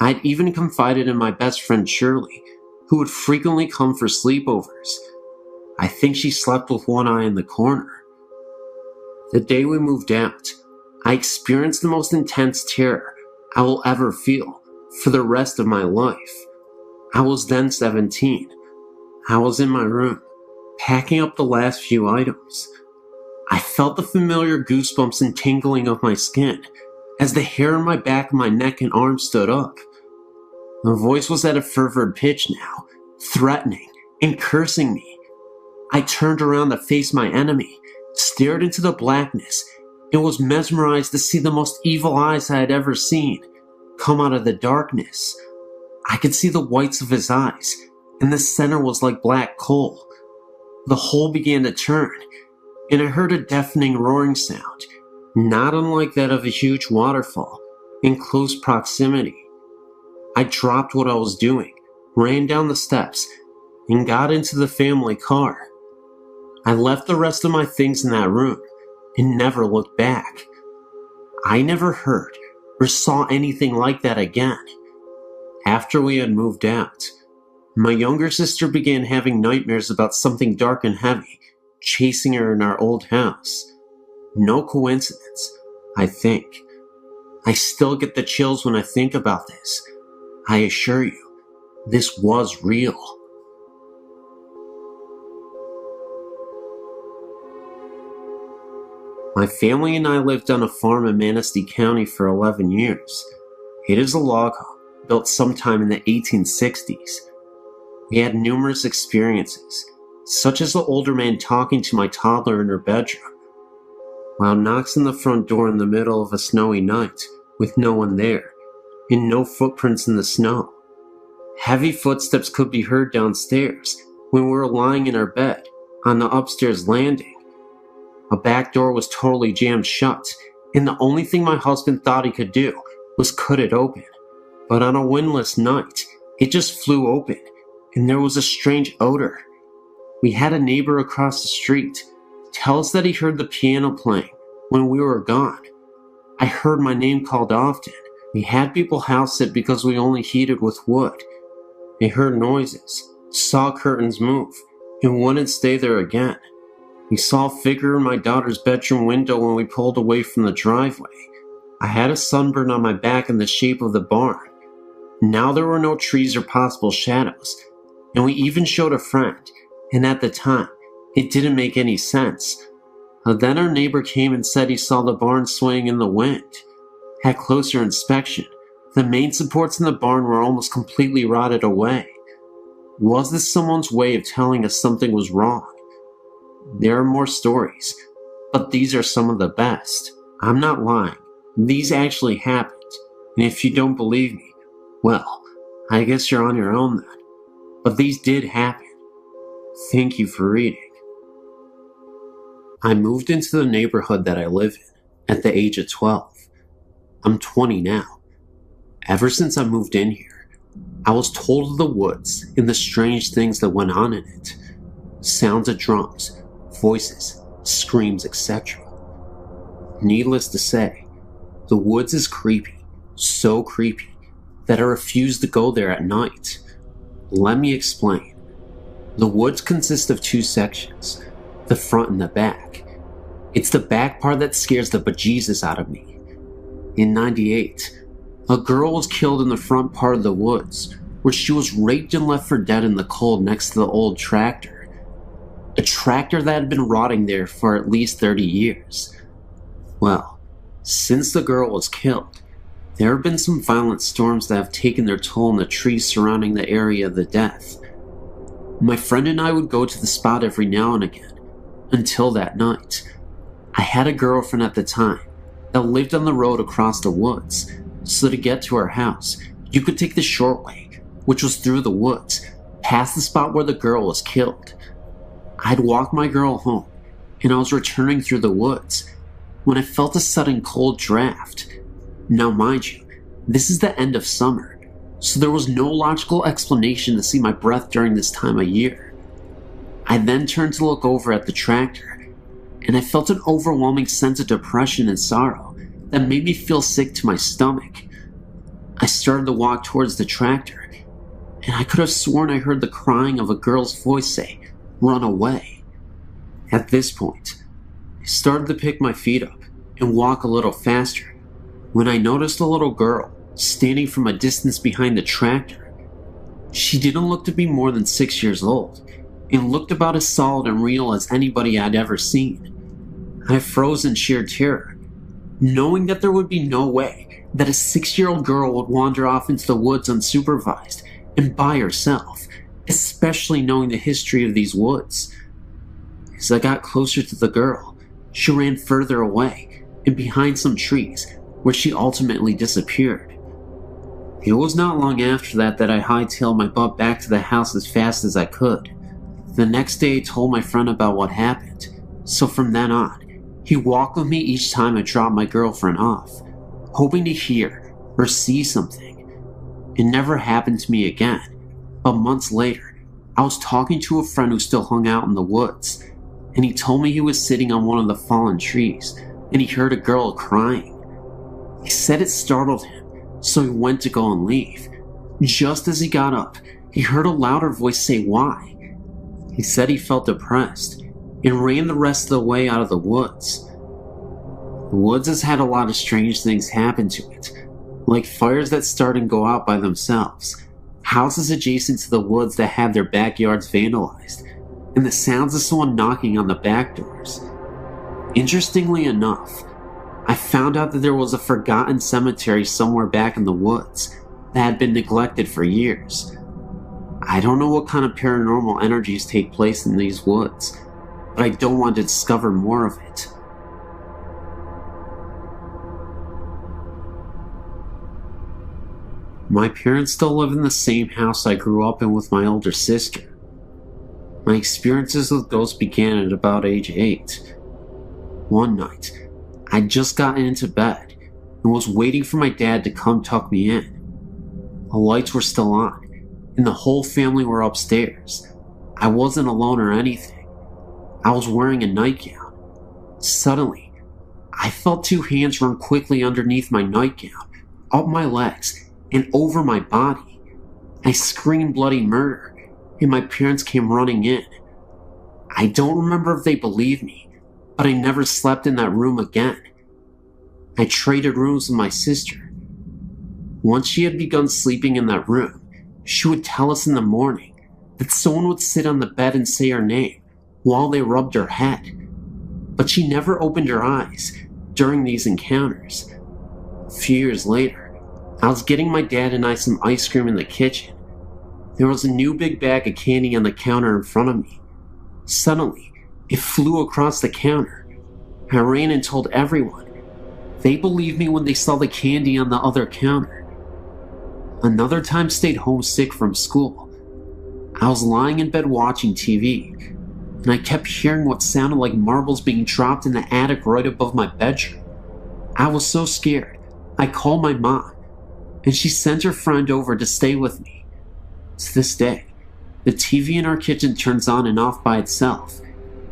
I'd even confided in my best friend Shirley, who would frequently come for sleepovers. I think she slept with one eye in the corner. The day we moved out, I experienced the most intense terror I will ever feel for the rest of my life. I was then 17. I was in my room, packing up the last few items. I felt the familiar goosebumps and tingling of my skin as the hair on my back, my neck, and arms stood up. The voice was at a fervid pitch now, threatening and cursing me. I turned around to face my enemy, stared into the blackness, and was mesmerized to see the most evil eyes I had ever seen come out of the darkness. I could see the whites of his eyes, and the center was like black coal. The whole began to turn, and I heard a deafening roaring sound, not unlike that of a huge waterfall, in close proximity. I dropped what I was doing, ran down the steps, and got into the family car. I left the rest of my things in that room and never looked back. I never heard or saw anything like that again. After we had moved out, my younger sister began having nightmares about something dark and heavy chasing her in our old house. No coincidence, I think. I still get the chills when I think about this. I assure you, this was real. My family and I lived on a farm in Manistee County for 11 years. It is a log home built sometime in the 1860s. We had numerous experiences, such as the older man talking to my toddler in her bedroom, loud knocks on the front door in the middle of a snowy night with no one there, and no footprints in the snow. Heavy footsteps could be heard downstairs when we were lying in our bed on the upstairs landing. A back door was totally jammed shut, and the only thing my husband thought he could do was cut it open. But on a windless night, it just flew open, and there was a strange odor. We had a neighbor across the street tell us that he heard the piano playing when we were gone. I heard my name called often. We had people house sit because we only heated with wood. They heard noises, saw curtains move, and wouldn't stay there again. We saw a figure in my daughter's bedroom window when we pulled away from the driveway. I had a sunburn on my back in the shape of the barn. Now there were no trees or possible shadows, and we even showed a friend, and at the time, it didn't make any sense. Then our neighbor came and said he saw the barn swaying in the wind. At closer inspection, the main supports in the barn were almost completely rotted away. Was this someone's way of telling us something was wrong? There are more stories, but these are some of the best. I'm not lying. These actually happened, and if you don't believe me, well, I guess you're on your own then. But these did happen. Thank you for reading. I moved into the neighborhood that I live in at the age of 12. I'm 20 now. Ever since I moved in here, I was told of the woods and the strange things that went on in it. Sounds of drums, voices, screams, etc. Needless to say, the woods is creepy, so creepy that I refuse to go there at night. Let me explain. The woods consist of two sections, the front and the back. It's the back part that scares the bejesus out of me. In '98, a girl was killed in the front part of the woods, where she was raped and left for dead in the cold next to the old tractor. A tractor that had been rotting there for at least 30 years. Well, since the girl was killed, there have been some violent storms that have taken their toll on the trees surrounding the area of the death. My friend and I would go to the spot every now and again, until that night. I had a girlfriend at the time that lived on the road across the woods, so to get to her house, you could take the short way, which was through the woods, past the spot where the girl was killed. I'd walk my girl home, and I was returning through the woods when I felt a sudden cold draft. Now mind you, this is the end of summer, so there was no logical explanation to see my breath during this time of year. I then turned to look over at the tractor, and I felt an overwhelming sense of depression and sorrow that made me feel sick to my stomach. I started to walk towards the tractor, and I could have sworn I heard the crying of a girl's voice say, "Run away." At this point, I started to pick my feet up and walk a little faster when I noticed a little girl standing from a distance behind the tractor. She didn't look to be more than 6 years old and looked about as solid and real as anybody I'd ever seen. I froze in sheer terror, knowing that there would be no way that a 6-year-old girl would wander off into the woods unsupervised and by herself, especially knowing the history of these woods. As I got closer to the girl, she ran further away and behind some trees, where she ultimately disappeared. It was not long after that I hightailed my butt back to the house as fast as I could. The next day I told my friend about what happened, so from then on, he walked with me each time I dropped my girlfriend off, hoping to hear or see something. It never happened to me again, but months later, I was talking to a friend who still hung out in the woods, and he told me he was sitting on one of the fallen trees, and he heard a girl crying. He said it startled him, so he went to go and leave. Just as he got up, he heard a louder voice say why. He said he felt depressed, and ran the rest of the way out of the woods. The woods has had a lot of strange things happen to it, like fires that start and go out by themselves, houses adjacent to the woods that have their backyards vandalized, and the sounds of someone knocking on the back doors. Interestingly enough, I found out that there was a forgotten cemetery somewhere back in the woods that had been neglected for years. I don't know what kind of paranormal energies take place in these woods, but I don't want to discover more of it. My parents still live in the same house I grew up in with my older sister. My experiences with ghosts began at about age 8. One night, I'd just gotten into bed and was waiting for my dad to come tuck me in. The lights were still on, and the whole family were upstairs. I wasn't alone or anything. I was wearing a nightgown. Suddenly, I felt two hands run quickly underneath my nightgown, up my legs, and over my body. I screamed bloody murder, and my parents came running in. I don't remember if they believed me, but I never slept in that room again. I traded rooms with my sister. Once she had begun sleeping in that room, she would tell us in the morning that someone would sit on the bed and say her name while they rubbed her head. But she never opened her eyes during these encounters. A few years later, I was getting my dad and I some ice cream in the kitchen. There was a new big bag of candy on the counter in front of me. Suddenly, it flew across the counter. I ran and told everyone. They believed me when they saw the candy on the other counter. Another time stayed homesick from school. I was lying in bed watching TV, and I kept hearing what sounded like marbles being dropped in the attic right above my bedroom. I was so scared, I called my mom, and she sent her friend over to stay with me. To this day, the TV in our kitchen turns on and off by itself.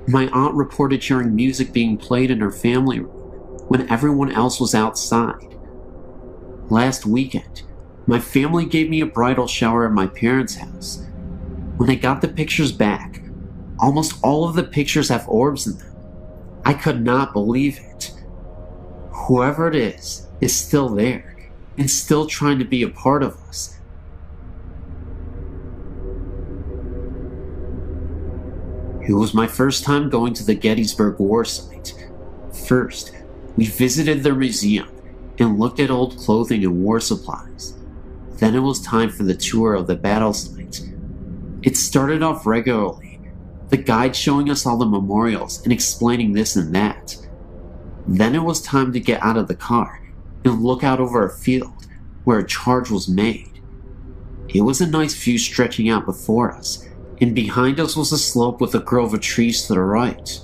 My aunt reported hearing music being played in her family room when everyone else was outside. Last weekend, my family gave me a bridal shower at my parents' house. When I got the pictures back, almost all of the pictures have orbs in them. I could not believe it. Whoever it is still there and still trying to be a part of us. It was my first time going to the Gettysburg War site. First, we visited their museum and looked at old clothing and war supplies. Then it was time for the tour of the battle site. It started off regularly, the guide showing us all the memorials and explaining this and that. Then it was time to get out of the car and look out over a field where a charge was made. It was a nice view stretching out before us, and behind us was a slope with a grove of trees to the right.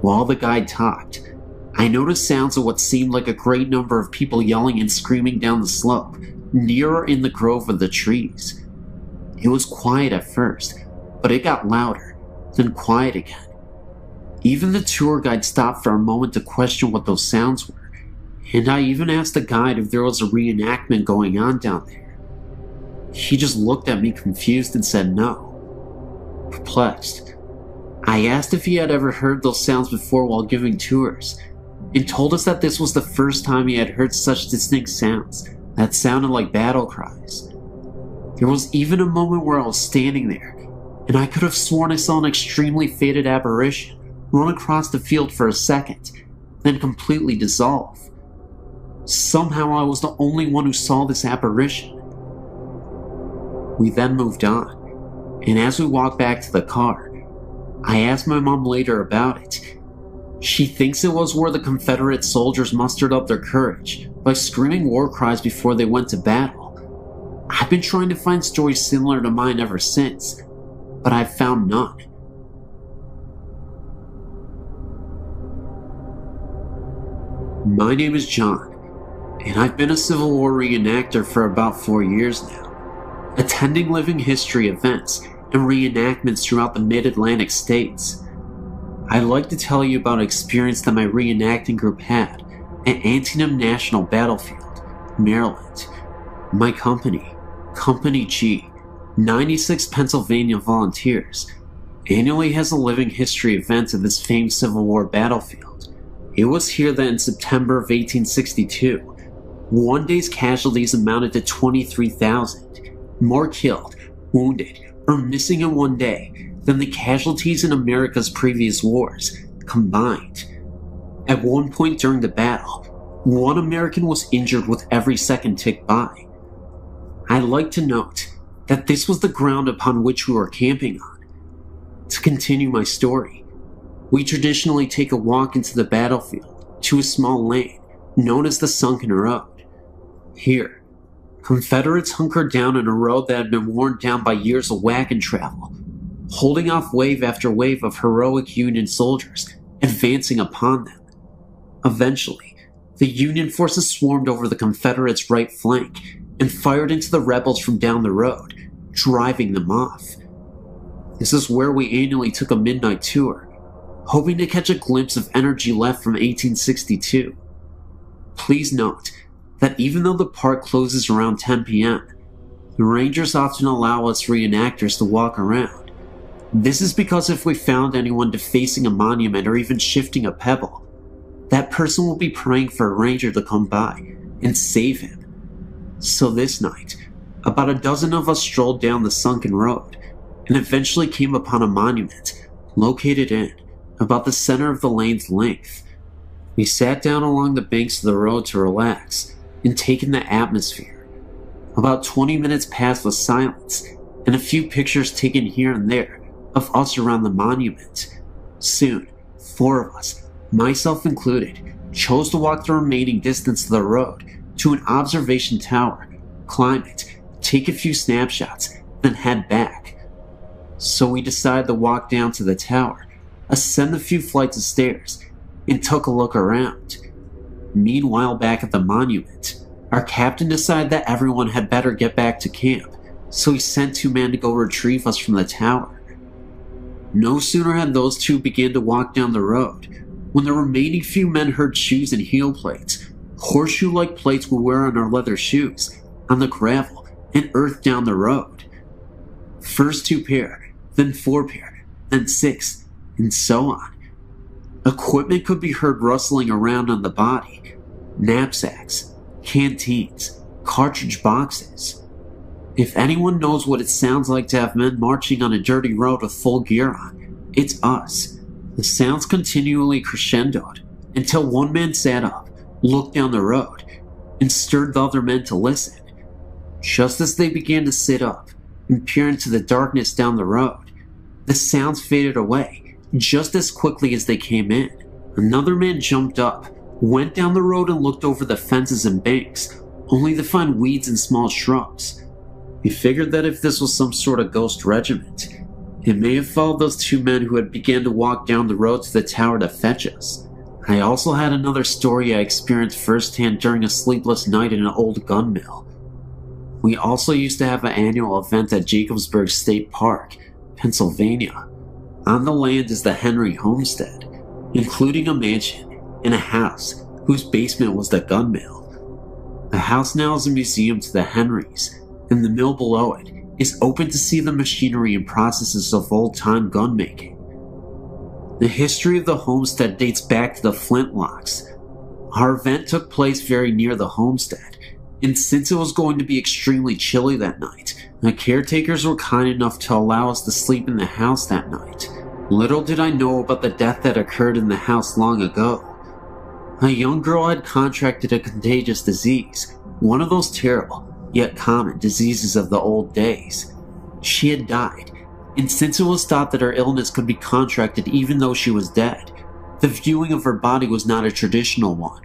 While the guide talked, I noticed sounds of what seemed like a great number of people yelling and screaming down the slope, nearer in the grove of the trees. It was quiet at first, but it got louder, then quiet again. Even the tour guide stopped for a moment to question what those sounds were, and I even asked the guide if there was a reenactment going on down there. He just looked at me confused and said no. Perplexed, I asked if he had ever heard those sounds before while giving tours, and told us that this was the first time he had heard such distinct sounds that sounded like battle cries. There was even a moment where I was standing there, and I could have sworn I saw an extremely faded apparition run across the field for a second, then completely dissolve. Somehow I was the only one who saw this apparition. We then moved on, and as we walked back to the car, I asked my mom later about it. She thinks it was where the Confederate soldiers mustered up their courage by screaming war cries before they went to battle. I've been trying to find stories similar to mine ever since, but I've found none. My name is John, and I've been a Civil War reenactor for about 4 years now, attending living history events and reenactments throughout the mid-Atlantic states. I'd like to tell you about an experience that my reenacting group had at Antietam National Battlefield, Maryland. My company, Company G, 96 Pennsylvania Volunteers, annually has a living history event at this famed Civil War battlefield. It was here that in September of 1862, one day's casualties amounted to 23,000, more killed, wounded, or missing in one day than the casualties in America's previous wars combined. At one point during the battle, one American was injured with every second ticked by. I'd like to note that this was the ground upon which we were camping on. To continue my story, we traditionally take a walk into the battlefield to a small lane known as the Sunken Road. Here, Confederates hunkered down on a road that had been worn down by years of wagon travel, holding off wave after wave of heroic Union soldiers advancing upon them. Eventually, the Union forces swarmed over the Confederates' right flank and fired into the rebels from down the road, driving them off. This is where we annually took a midnight tour, hoping to catch a glimpse of energy left from 1862. Please note that even though the park closes around 10 p.m., the rangers often allow us reenactors to walk around. This is because if we found anyone defacing a monument or even shifting a pebble, that person will be praying for a ranger to come by and save him. So this night, about a dozen of us strolled down the sunken road and eventually came upon a monument located in about the center of the lane's length. We sat down along the banks of the road to relax and take in the atmosphere. About 20 minutes passed with silence and a few pictures taken here and there of us around the monument. Soon, 4 of us, myself included, chose to walk the remaining distance of the road to an observation tower, climb it, take a few snapshots, then head back. So we decided to walk down to the tower, ascend a few flights of stairs, and took a look around. Meanwhile, back at the monument, our captain decided that everyone had better get back to camp, so he sent 2 men to go retrieve us from the tower. No sooner had those 2 began to walk down the road, when the remaining few men heard shoes and heel plates, horseshoe-like plates we wear on our leather shoes, on the gravel and earth down the road. First 2 pair, then 4 pair, then 6, and so on. Equipment could be heard rustling around on the body: knapsacks, canteens, cartridge boxes. If anyone knows what it sounds like to have men marching on a dirty road with full gear on, it's us. The sounds continually crescendoed until one man sat up, looked down the road, and stirred the other men to listen. Just as they began to sit up and peer into the darkness down the road, the sounds faded away just as quickly as they came in. Another man jumped up, went down the road and looked over the fences and banks, only to find weeds and small shrubs. He figured that if this was some sort of ghost regiment, it may have followed those 2 men who had begun to walk down the road to the tower to fetch us. I also had another story I experienced firsthand during a sleepless night in an old gun mill. We also used to have an annual event at Jacobsburg State Park, Pennsylvania. On the land is the Henry homestead, including a mansion and a house whose basement was the gun mill. The house now is a museum to the Henrys, and the mill below it is open to see the machinery and processes of old-time gun making. The history of the homestead dates back to the Flintlocks. Our event took place very near the homestead, and since it was going to be extremely chilly that night, the caretakers were kind enough to allow us to sleep in the house that night. Little did I know about the death that occurred in the house long ago. A young girl had contracted a contagious disease, one of those terrible, yet common diseases of the old days. She had died, and since it was thought that her illness could be contracted even though she was dead, the viewing of her body was not a traditional one.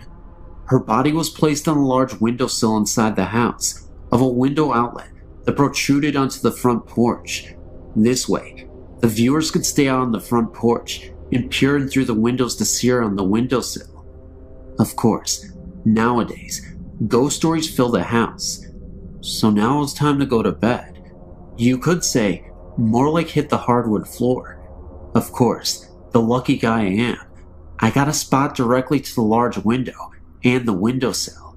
Her body was placed on a large windowsill inside the house, of a window outlet that protruded onto the front porch. This way, the viewers could stay out on the front porch and peer in through the windows to see her on the windowsill. Of course, nowadays, ghost stories fill the house, so now it was time to go to bed. You could say, more like hit the hardwood floor. Of course, the lucky guy I am, I got a spot directly to the large window and the windowsill.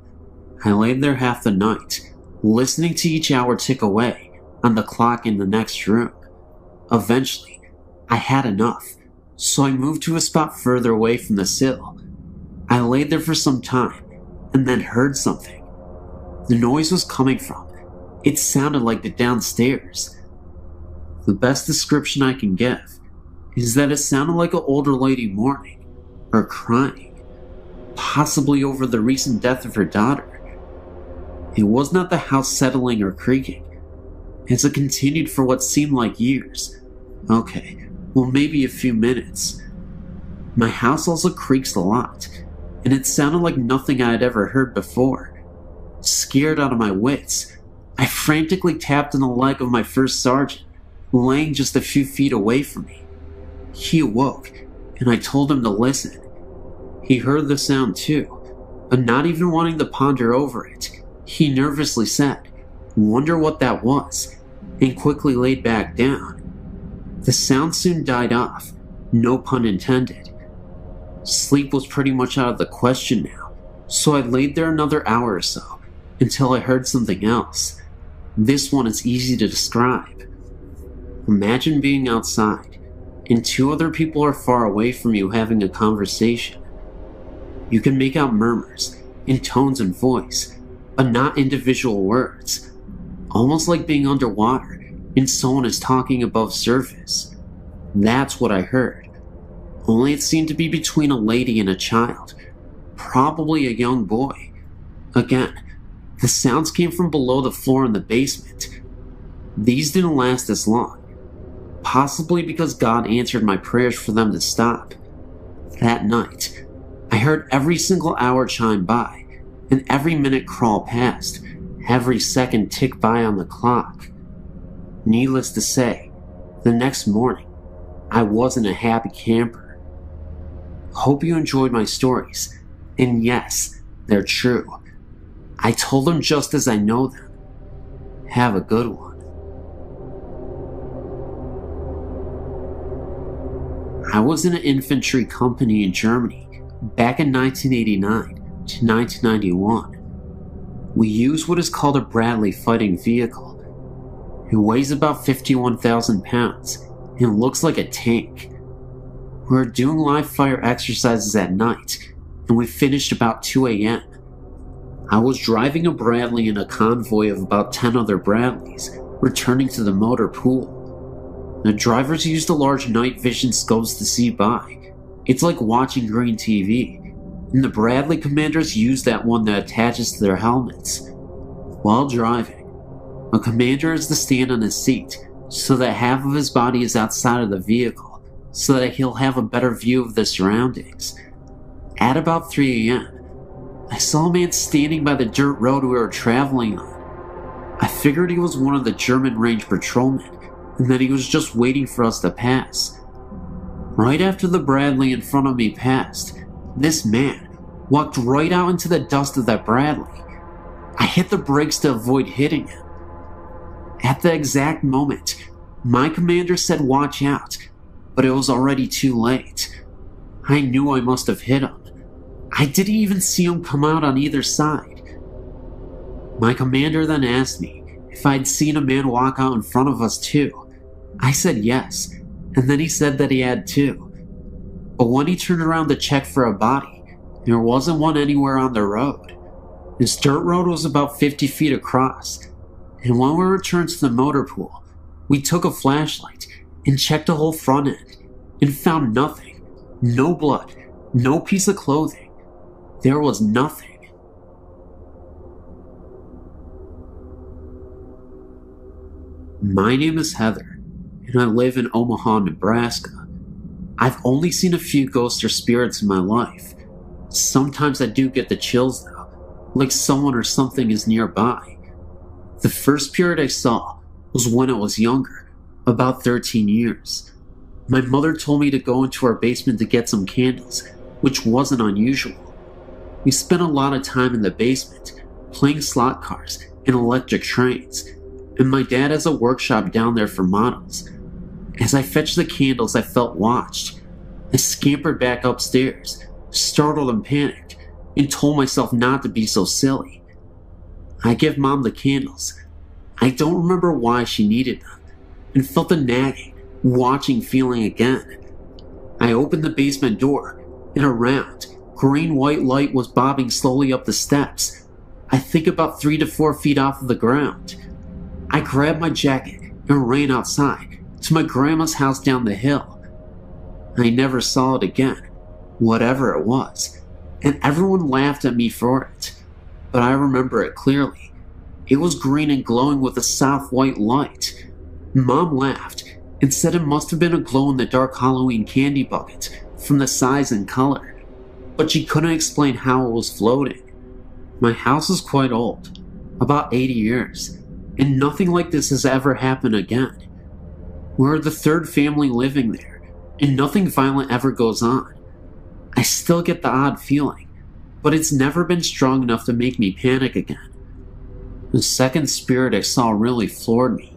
I laid there half the night, listening to each hour tick away on the clock in the next room. Eventually, I had enough, so I moved to a spot further away from the sill. I laid there for some time, and then heard something. The noise was coming from. It sounded like the downstairs. The best description I can give is that it sounded like an older lady mourning, or crying. possibly over the recent death of her daughter. It was not the house settling or creaking, as it continued for what seemed like years. Okay, well, maybe a few minutes. My house also creaks a lot, and it sounded like nothing I had ever heard before. Scared out of my wits, I frantically tapped on the leg of my first sergeant, laying just a few feet away from me. He awoke, and I told him to listen. He heard the sound too, but not even wanting to ponder over it, he nervously said, "Wonder what that was," and quickly laid back down. The sound soon died off, no pun intended. Sleep was pretty much out of the question now, so I laid there another hour or so, until I heard something else. This one is easy to describe. Imagine being outside, and two other people are far away from you having a conversation. You can make out murmurs, in tones and voice, but not individual words. Almost like being underwater, and someone is talking above surface. That's what I heard. Only it seemed to be between a lady and a child, probably a young boy. Again, the sounds came from below the floor in the basement. These didn't last as long, possibly because God answered my prayers for them to stop. That night, I heard every single hour chime by, and every minute crawl past, every second tick by on the clock. Needless to say, the next morning, I wasn't a happy camper. Hope you enjoyed my stories, and yes, they're true. I told them just as I know them. Have a good one. I was in an infantry company in Germany back in 1989 to 1991. We used what is called a Bradley fighting vehicle. It weighs about 51,000 pounds and looks like a tank. We were doing live fire exercises at night, and we finished about 2 a.m. I was driving a Bradley in a convoy of about 10 other Bradleys, returning to the motor pool. The drivers used a large night vision scopes to see by. It's like watching green TV, and the Bradley commanders use that one that attaches to their helmets. While driving, a commander is to stand on his seat so that half of his body is outside of the vehicle, so that he'll have a better view of the surroundings. At about 3 a.m., I saw a man standing by the dirt road we were traveling on. I figured he was one of the German range patrolmen, and that he was just waiting for us to pass. Right after the Bradley in front of me passed, this man walked right out into the dust of that Bradley. I hit the brakes to avoid hitting him. At the exact moment, my commander said watch out, but it was already too late. I knew I must have hit him. I didn't even see him come out on either side. My commander then asked me if I'd seen a man walk out in front of us too. I said yes, and then he said that he had too. But when he turned around to check for a body, there wasn't one anywhere on the road. This dirt road was about 50 feet across, and when we returned to the motor pool, we took a flashlight and checked the whole front end, and found nothing. No blood, no piece of clothing. There was nothing. My name is Heather, and I live in Omaha, Nebraska. I've only seen a few ghosts or spirits in my life. Sometimes I do get the chills though, like someone or something is nearby. The first period I saw was when I was younger, about 13 years. My mother told me to go into our basement to get some candles, which wasn't unusual. We spent a lot of time in the basement, playing slot cars and electric trains, and my dad has a workshop down there for models. As I fetched the candles, I felt watched. I scampered back upstairs, startled and panicked, and told myself not to be so silly. I give Mom the candles. I don't remember why she needed them, and felt the nagging, watching feeling again. I opened the basement door, and a round, green-white light was bobbing slowly up the steps, I think about 3 to 4 feet off of the ground. I grabbed my jacket and ran outside to my grandma's house down the hill. I never saw it again, whatever it was, and everyone laughed at me for it. But I remember it clearly. It was green and glowing with a soft white light. Mom laughed and said it must have been a glow-in-the-dark Halloween candy bucket from the size and color, but she couldn't explain how it was floating. My house is quite old, about 80 years, and nothing like this has ever happened again. We're the third family living there, and nothing violent ever goes on. I still get the odd feeling, but it's never been strong enough to make me panic again. The second spirit I saw really floored me.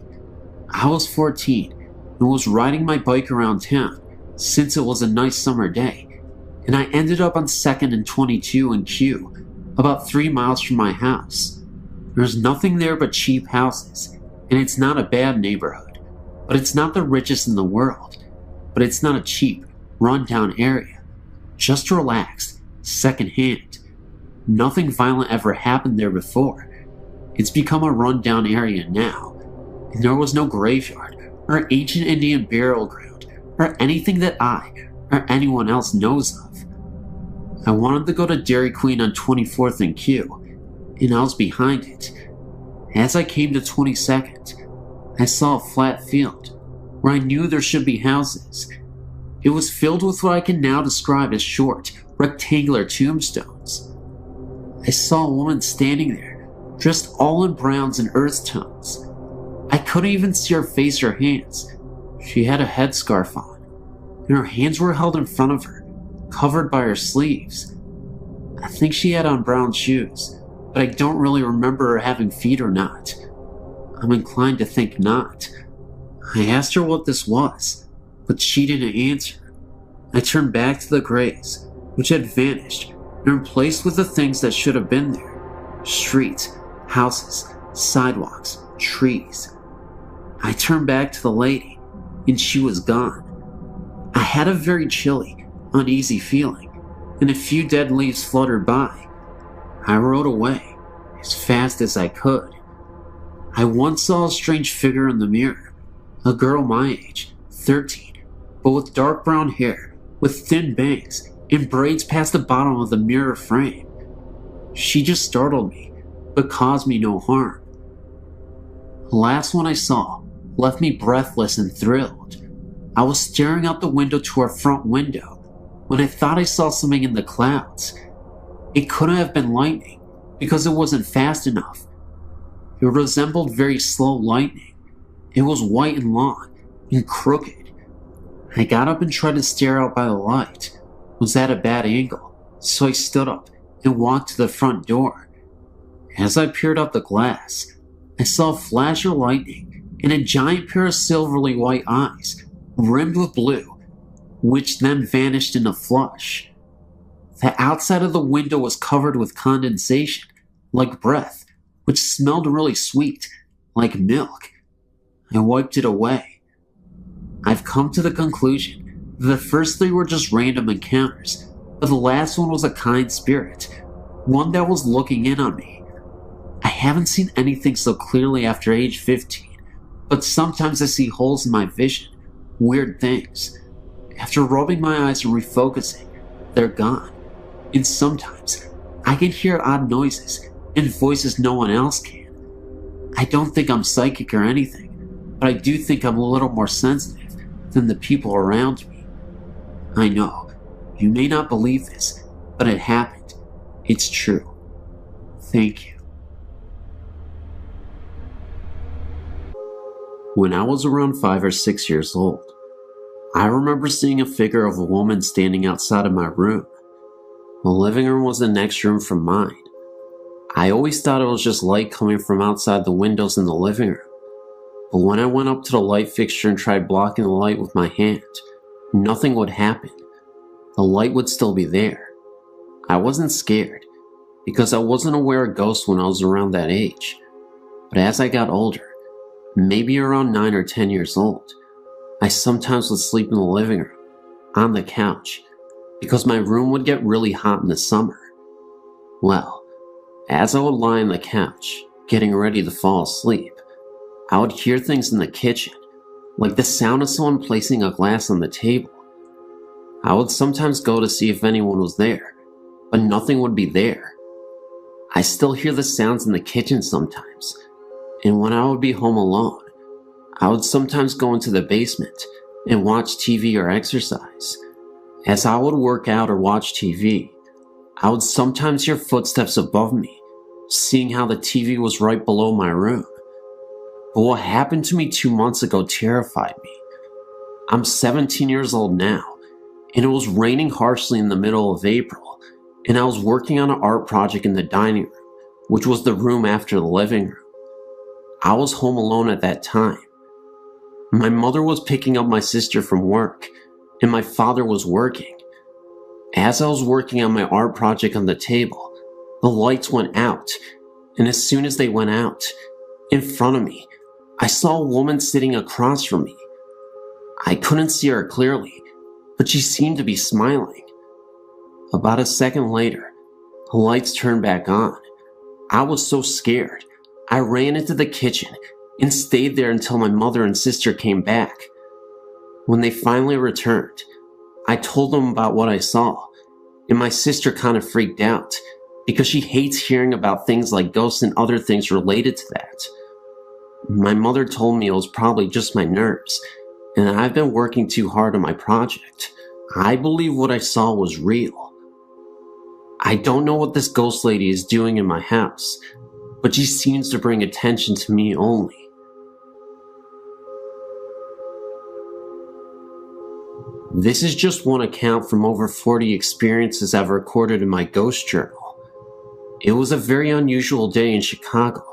I was 14 and was riding my bike around town since it was a nice summer day, and I ended up on 2nd and 22 in Q, about 3 miles from my house. There's nothing there but cheap houses, and it's not a bad neighborhood, but it's not the richest in the world. But it's not a cheap, run-down area. Just relaxed, second-hand. Nothing violent ever happened there before. It's become a run-down area now, and there was no graveyard or ancient Indian burial ground or anything that I or anyone else knows of. I wanted to go to Dairy Queen on 24th and Q, and I was behind it. As I came to 22nd, I saw a flat field where I knew there should be houses. It was filled with what I can now describe as short, rectangular tombstones. I saw a woman standing there, dressed all in browns and earth tones. I couldn't even see her face or hands. She had a headscarf on, and her hands were held in front of her, covered by her sleeves. I think she had on brown shoes, but I don't really remember her having feet or not. I'm inclined to think not. I asked her what this was, but she didn't answer. I turned back to the graves, which had vanished and replaced with the things that should have been there. Streets, houses, sidewalks, trees. I turned back to the lady, and she was gone. I had a very chilly, uneasy feeling, and a few dead leaves fluttered by. I rode away as fast as I could. I once saw a strange figure in the mirror, a girl my age, 13, but with dark brown hair, with thin bangs, and braids past the bottom of the mirror frame. She just startled me, but caused me no harm. The last one I saw left me breathless and thrilled. I was staring out the window to our front window when I thought I saw something in the clouds. It couldn't have been lightning because it wasn't fast enough. It resembled very slow lightning. It was white and long and crooked. I got up and tried to stare out by the light. It was at a bad angle, so I stood up and walked to the front door. As I peered out the glass, I saw a flash of lightning and a giant pair of silvery white eyes, rimmed with blue, which then vanished in a flush. The outside of the window was covered with condensation, like breath, which smelled really sweet, like milk. I wiped it away. I've come to the conclusion that the first three were just random encounters, but the last one was a kind spirit, one that was looking in on me. I haven't seen anything so clearly after age 15, but sometimes I see holes in my vision, weird things. After rubbing my eyes and refocusing, they're gone. And sometimes I can hear odd noises and voices no one else can. I don't think I'm psychic or anything, but I do think I'm a little more sensitive than the people around me. I know, you may not believe this, but it happened. It's true. Thank you. When I was around 5 or 6 years old, I remember seeing a figure of a woman standing outside of my room. The living room was the next room from mine. I always thought it was just light coming from outside the windows in the living room. But when I went up to the light fixture and tried blocking the light with my hand, nothing would happen. The light would still be there. I wasn't scared, because I wasn't aware of ghosts when I was around that age. But as I got older, maybe around 9 or 10 years old, I sometimes would sleep in the living room, on the couch, because my room would get really hot in the summer. Well, as I would lie on the couch, getting ready to fall asleep, I would hear things in the kitchen, like the sound of someone placing a glass on the table. I would sometimes go to see if anyone was there, but nothing would be there. I still hear the sounds in the kitchen sometimes, and when I would be home alone, I would sometimes go into the basement and watch TV or exercise. As I would work out or watch TV, I would sometimes hear footsteps above me, seeing how the TV was right below my room. But what happened to me 2 months ago terrified me. I'm 17 years old now, and it was raining harshly in the middle of April, and I was working on an art project in the dining room, which was the room after the living room. I was home alone at that time. My mother was picking up my sister from work, and my father was working. As I was working on my art project on the table, the lights went out, and as soon as they went out, in front of me, I saw a woman sitting across from me. I couldn't see her clearly, but she seemed to be smiling. About a second later, the lights turned back on. I was so scared, I ran into the kitchen and stayed there until my mother and sister came back. When they finally returned, I told them about what I saw, and my sister kind of freaked out because she hates hearing about things like ghosts and other things related to that. My mother told me it was probably just my nerves, and I've been working too hard on my project. I believe what I saw was real. I don't know what this ghost lady is doing in my house, but she seems to bring attention to me only. This is just one account from over 40 experiences I've recorded in my ghost journal. It was a very unusual day in Chicago,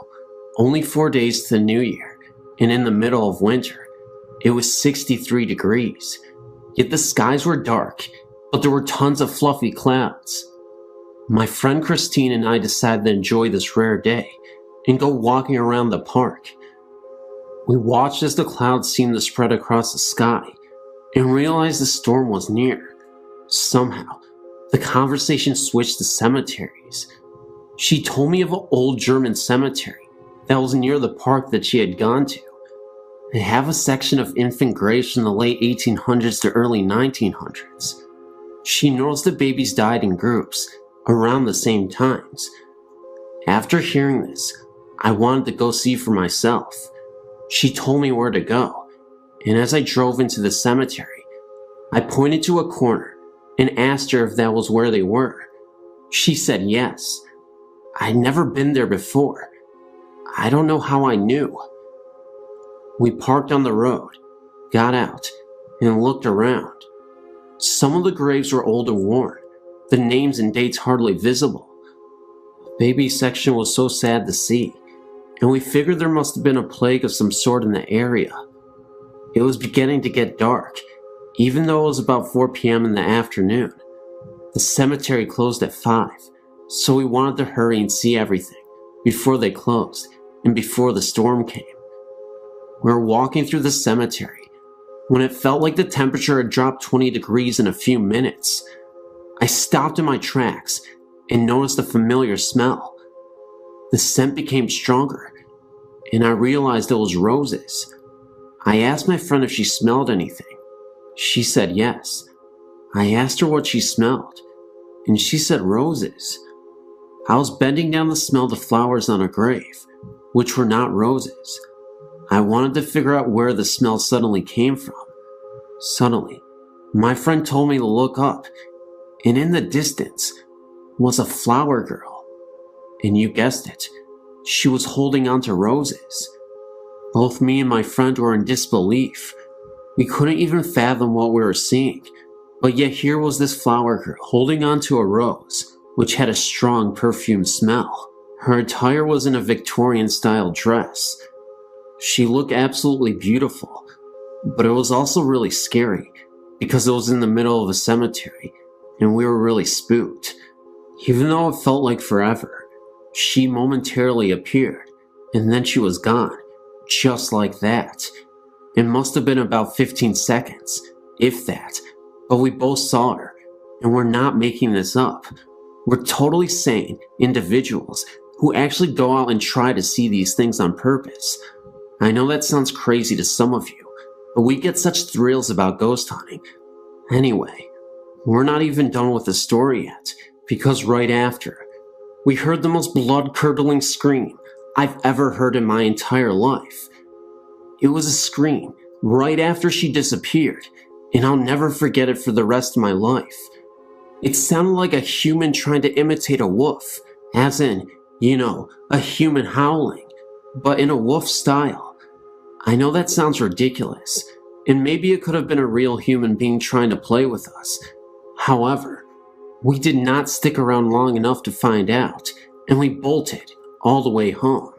only 4 days to the new year, and in the middle of winter. It was 63 degrees, yet the skies were dark, but there were tons of fluffy clouds. My friend Christine and I decided to enjoy this rare day and go walking around the park. We watched as the clouds seemed to spread across the sky and realized the storm was near. Somehow, the conversation switched to cemeteries. She told me of an old German cemetery that was near the park that she had gone to. They have a section of infant graves from the late 1800s to early 1900s. She knows the babies died in groups around the same times. After hearing this, I wanted to go see for myself. She told me where to go, and as I drove into the cemetery, I pointed to a corner and asked her if that was where they were. She said yes. I'd never been there before. I don't know how I knew. We parked on the road, got out, and looked around. Some of the graves were old and worn, the names and dates hardly visible. The baby section was so sad to see, and we figured there must have been a plague of some sort in the area. It was beginning to get dark, even though it was about 4 p.m. in the afternoon. The cemetery closed at 5, so we wanted to hurry and see everything before they closed and before the storm came. We were walking through the cemetery when it felt like the temperature had dropped 20 degrees in a few minutes. I stopped in my tracks and noticed a familiar smell. The scent became stronger, and I realized it was roses. I asked my friend if she smelled anything. She said yes. I asked her what she smelled, and she said roses. I was bending down to smell the flowers on a grave, which were not roses. I wanted to figure out where the smell suddenly came from. Suddenly, my friend told me to look up, and in the distance was a flower girl. And you guessed it, she was holding onto roses. Both me and my friend were in disbelief. We couldn't even fathom what we were seeing, but yet here was this flower girl holding onto a rose, which had a strong perfume smell. Her attire was in a Victorian-style dress. She looked absolutely beautiful, but it was also really scary because it was in the middle of a cemetery and we were really spooked. Even though it felt like forever, she momentarily appeared and then she was gone, just like that. It must have been about 15 seconds, if that, but we both saw her, and we're not making this up. We're totally sane individuals who actually go out and try to see these things on purpose. I know that sounds crazy to some of you, but we get such thrills about ghost hunting. Anyway, we're not even done with the story yet. because right after, we heard the most blood-curdling scream I've ever heard in my entire life. It was a scream right after she disappeared, and I'll never forget it for the rest of my life. It sounded like a human trying to imitate a wolf, as in, a human howling, but in a wolf style. I know that sounds ridiculous, and maybe it could have been a real human being trying to play with us. However, we did not stick around long enough to find out, and we bolted all the way home.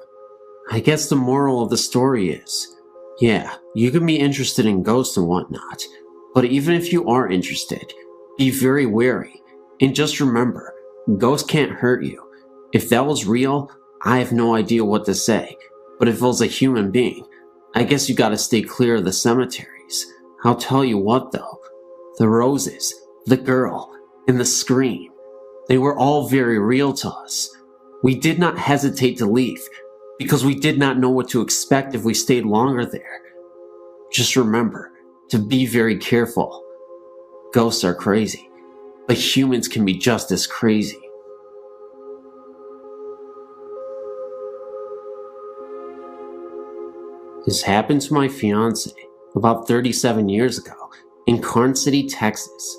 I guess the moral of the story is, yeah, you can be interested in ghosts and whatnot, but even if you are interested, be very wary, and just remember, ghosts can't hurt you. If that was real, I have no idea what to say, but if it was a human being, I guess you gotta stay clear of the cemeteries. I'll tell you what though, the roses, the girl, and the scream, they were all very real to us. We did not hesitate to leave, because we did not know what to expect if we stayed longer there. Just remember to be very careful. Ghosts are crazy, but humans can be just as crazy. This happened to my fiance about 37 years ago in Karn City, Texas.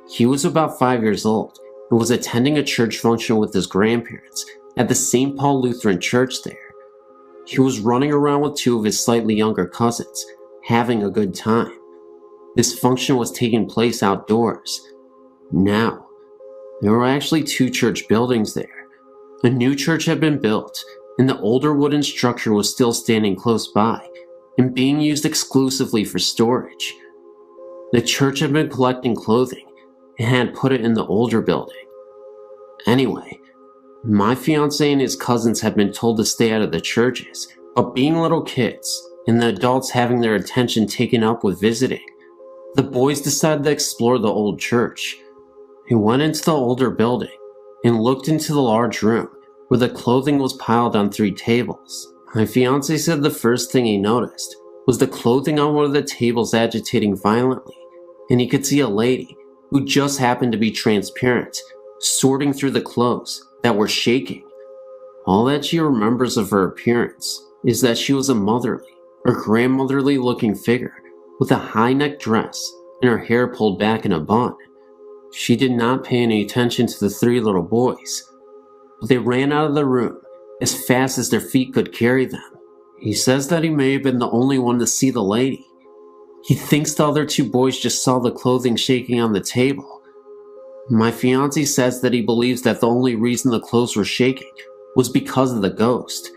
He was about 5 years old and was attending a church function with his grandparents at the St. Paul Lutheran Church there. He was running around with two of his slightly younger cousins, having a good time. This function was taking place outdoors. Now, there were actually two church buildings there. A new church had been built, and the older wooden structure was still standing close by and being used exclusively for storage. The church had been collecting clothing and had put it in the older building. Anyway, my fiancé and his cousins had been told to stay out of the churches, but being little kids and the adults having their attention taken up with visiting, the boys decided to explore the old church. He went into the older building and looked into the large room where the clothing was piled on 3 tables. My fiancé said the first thing he noticed was the clothing on one of the tables agitating violently, and he could see a lady, who just happened to be transparent, sorting through the clothes that were shaking. All that she remembers of her appearance is that she was a motherly or grandmotherly looking figure with a high neck dress and her hair pulled back in a bun. She did not pay any attention to the 3 little boys, but they ran out of the room as fast as their feet could carry them. He says that he may have been the only one to see the lady. He thinks the other 2 boys just saw the clothing shaking on the table. My fiancé says that he believes that the only reason the clothes were shaking was because of the ghost.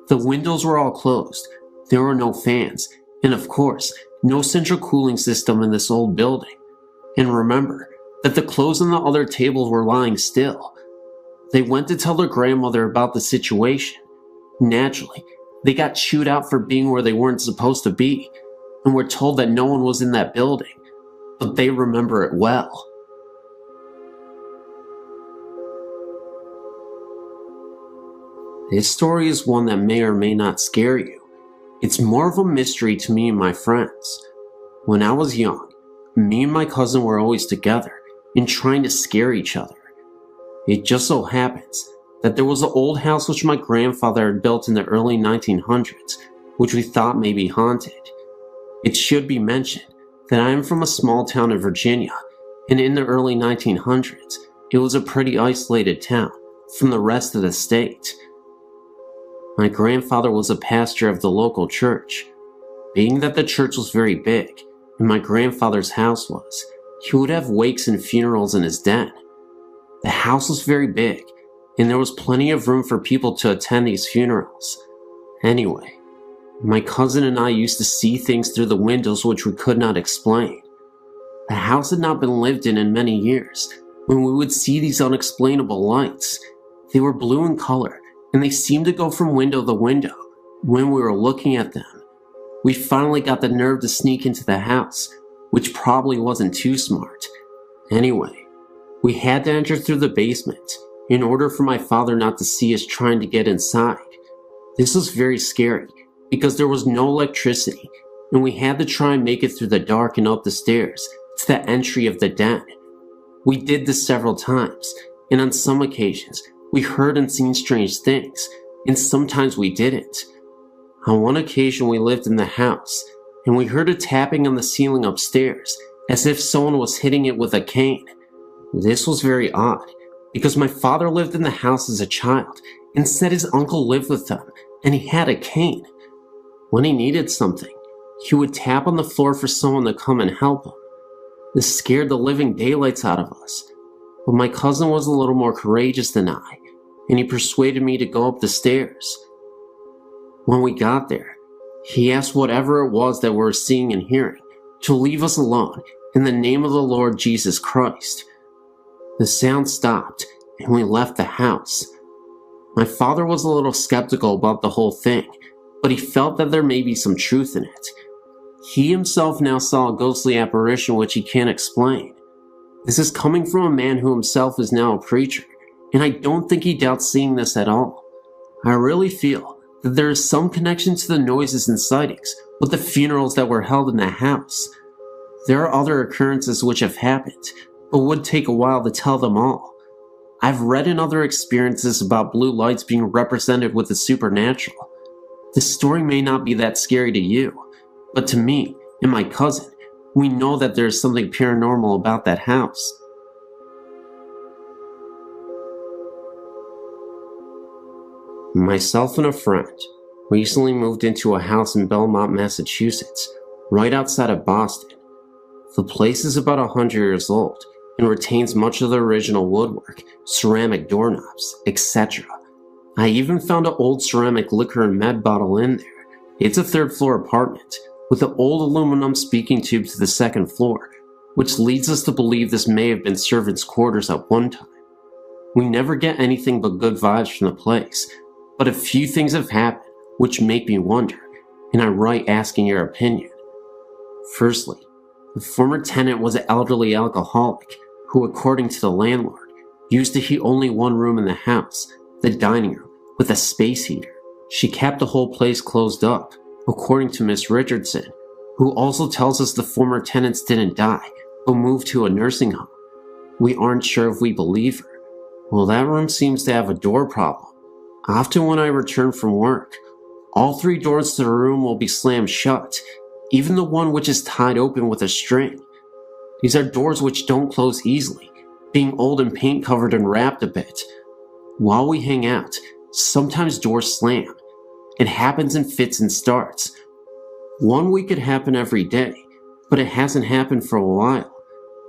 The windows were all closed, there were no fans, and of course, no central cooling system in this old building. And remember that the clothes on the other tables were lying still. They went to tell their grandmother about the situation. Naturally, they got chewed out for being where they weren't supposed to be, and were told that no one was in that building, but they remember it well. This story is one that may or may not scare you. It's more of a mystery to me and my friends. When I was young, me and my cousin were always together and trying to scare each other. It just so happens that there was an old house which my grandfather had built in the early 1900s, which we thought may be haunted. It should be mentioned that I am from a small town in Virginia, and in the early 1900s, it was a pretty isolated town from the rest of the state. My grandfather was a pastor of the local church. Being that the church was very big, and my grandfather's house was, he would have wakes and funerals in his den. The house was very big, and there was plenty of room for people to attend these funerals. Anyway, my cousin and I used to see things through the windows which we could not explain. The house had not been lived in many years when we would see these unexplainable lights. They were blue in color, and they seemed to go from window to window when we were looking at them. We finally got the nerve to sneak into the house, which probably wasn't too smart. Anyway, we had to enter through the basement in order for my father not to see us trying to get inside. This was very scary because there was no electricity, and we had to try and make it through the dark and up the stairs to the entry of the den. We did this several times, and on some occasions, we heard and seen strange things, and sometimes we didn't. On one occasion, we lived in the house, and we heard a tapping on the ceiling upstairs, as if someone was hitting it with a cane. This was very odd, because my father lived in the house as a child, and said his uncle lived with them, and he had a cane. When he needed something, he would tap on the floor for someone to come and help him. This scared the living daylights out of us, but my cousin was a little more courageous than I, and he persuaded me to go up the stairs. When we got there, he asked whatever it was that we were seeing and hearing to leave us alone in the name of the Lord Jesus Christ. The sound stopped, and we left the house. My father was a little skeptical about the whole thing, but he felt that there may be some truth in it. He himself now saw a ghostly apparition which he can't explain. This is coming from a man who himself is now a preacher, and I don't think he doubts seeing this at all. I really feel that there is some connection to the noises and sightings with the funerals that were held in the house. There are other occurrences which have happened, but would take a while to tell them all. I've read in other experiences about blue lights being represented with the supernatural. This story may not be that scary to you, but to me and my cousin, we know that there is something paranormal about that house. Myself and a friend recently moved into a house in Belmont, Massachusetts, right outside of Boston. The place is about 100 years old and retains much of the original woodwork, ceramic doorknobs, etc. I even found an old ceramic liquor and med bottle in there. It's a third-floor apartment with an old aluminum speaking tube to the second floor, which leads us to believe this may have been servants' quarters at one time. We never get anything but good vibes from the place, but a few things have happened which make me wonder, and I write asking your opinion. Firstly, the former tenant was an elderly alcoholic who, according to the landlord, used to heat only one room in the house, the dining room, with a space heater. She kept the whole place closed up, according to Miss Richardson, who also tells us the former tenants didn't die, but moved to a nursing home. We aren't sure if we believe her. Well, that room seems to have a door problem. Often when I return from work, all 3 doors to the room will be slammed shut, even the one which is tied open with a string. These are doors which don't close easily, being old and paint covered and wrapped a bit. While we hang out, sometimes doors slam. It happens in fits and starts. One week it happened every day, but it hasn't happened for a while.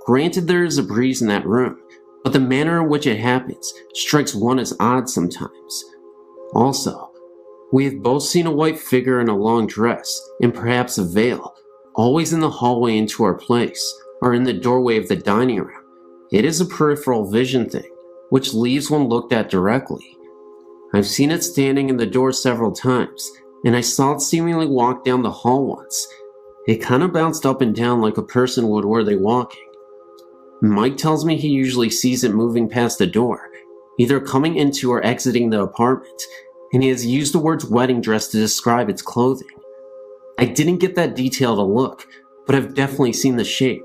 Granted, there is a breeze in that room, but the manner in which it happens strikes one as odd sometimes. Also, we have both seen a white figure in a long dress, and perhaps a veil, always in the hallway into our place, or in the doorway of the dining room. It is a peripheral vision thing, which leaves one looked at directly. I've seen it standing in the door several times, and I saw it seemingly walk down the hall once. It kind of bounced up and down like a person would were they walking. Mike tells me he usually sees it moving past the door, either coming into or exiting the apartment, and he has used the words wedding dress to describe its clothing. I didn't get that detailed a look, but I've definitely seen the shape.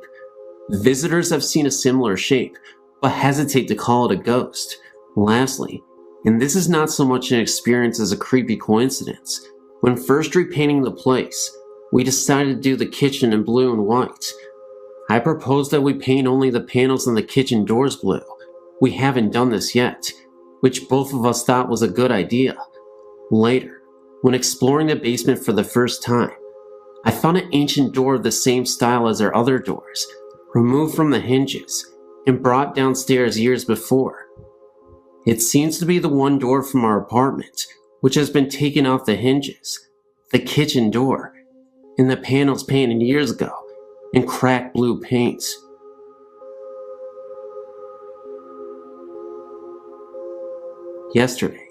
Visitors have seen a similar shape, but hesitate to call it a ghost. Lastly, and this is not so much an experience as a creepy coincidence, when first repainting the place, we decided to do the kitchen in blue and white. I proposed that we paint only the panels on the kitchen doors blue. We haven't done this yet, which both of us thought was a good idea. Later, when exploring the basement for the first time, I found an ancient door of the same style as our other doors, removed from the hinges, and brought downstairs years before. It seems to be the one door from our apartment, which has been taken off the hinges, the kitchen door, and the panels painted years ago, in cracked blue paint. Yesterday,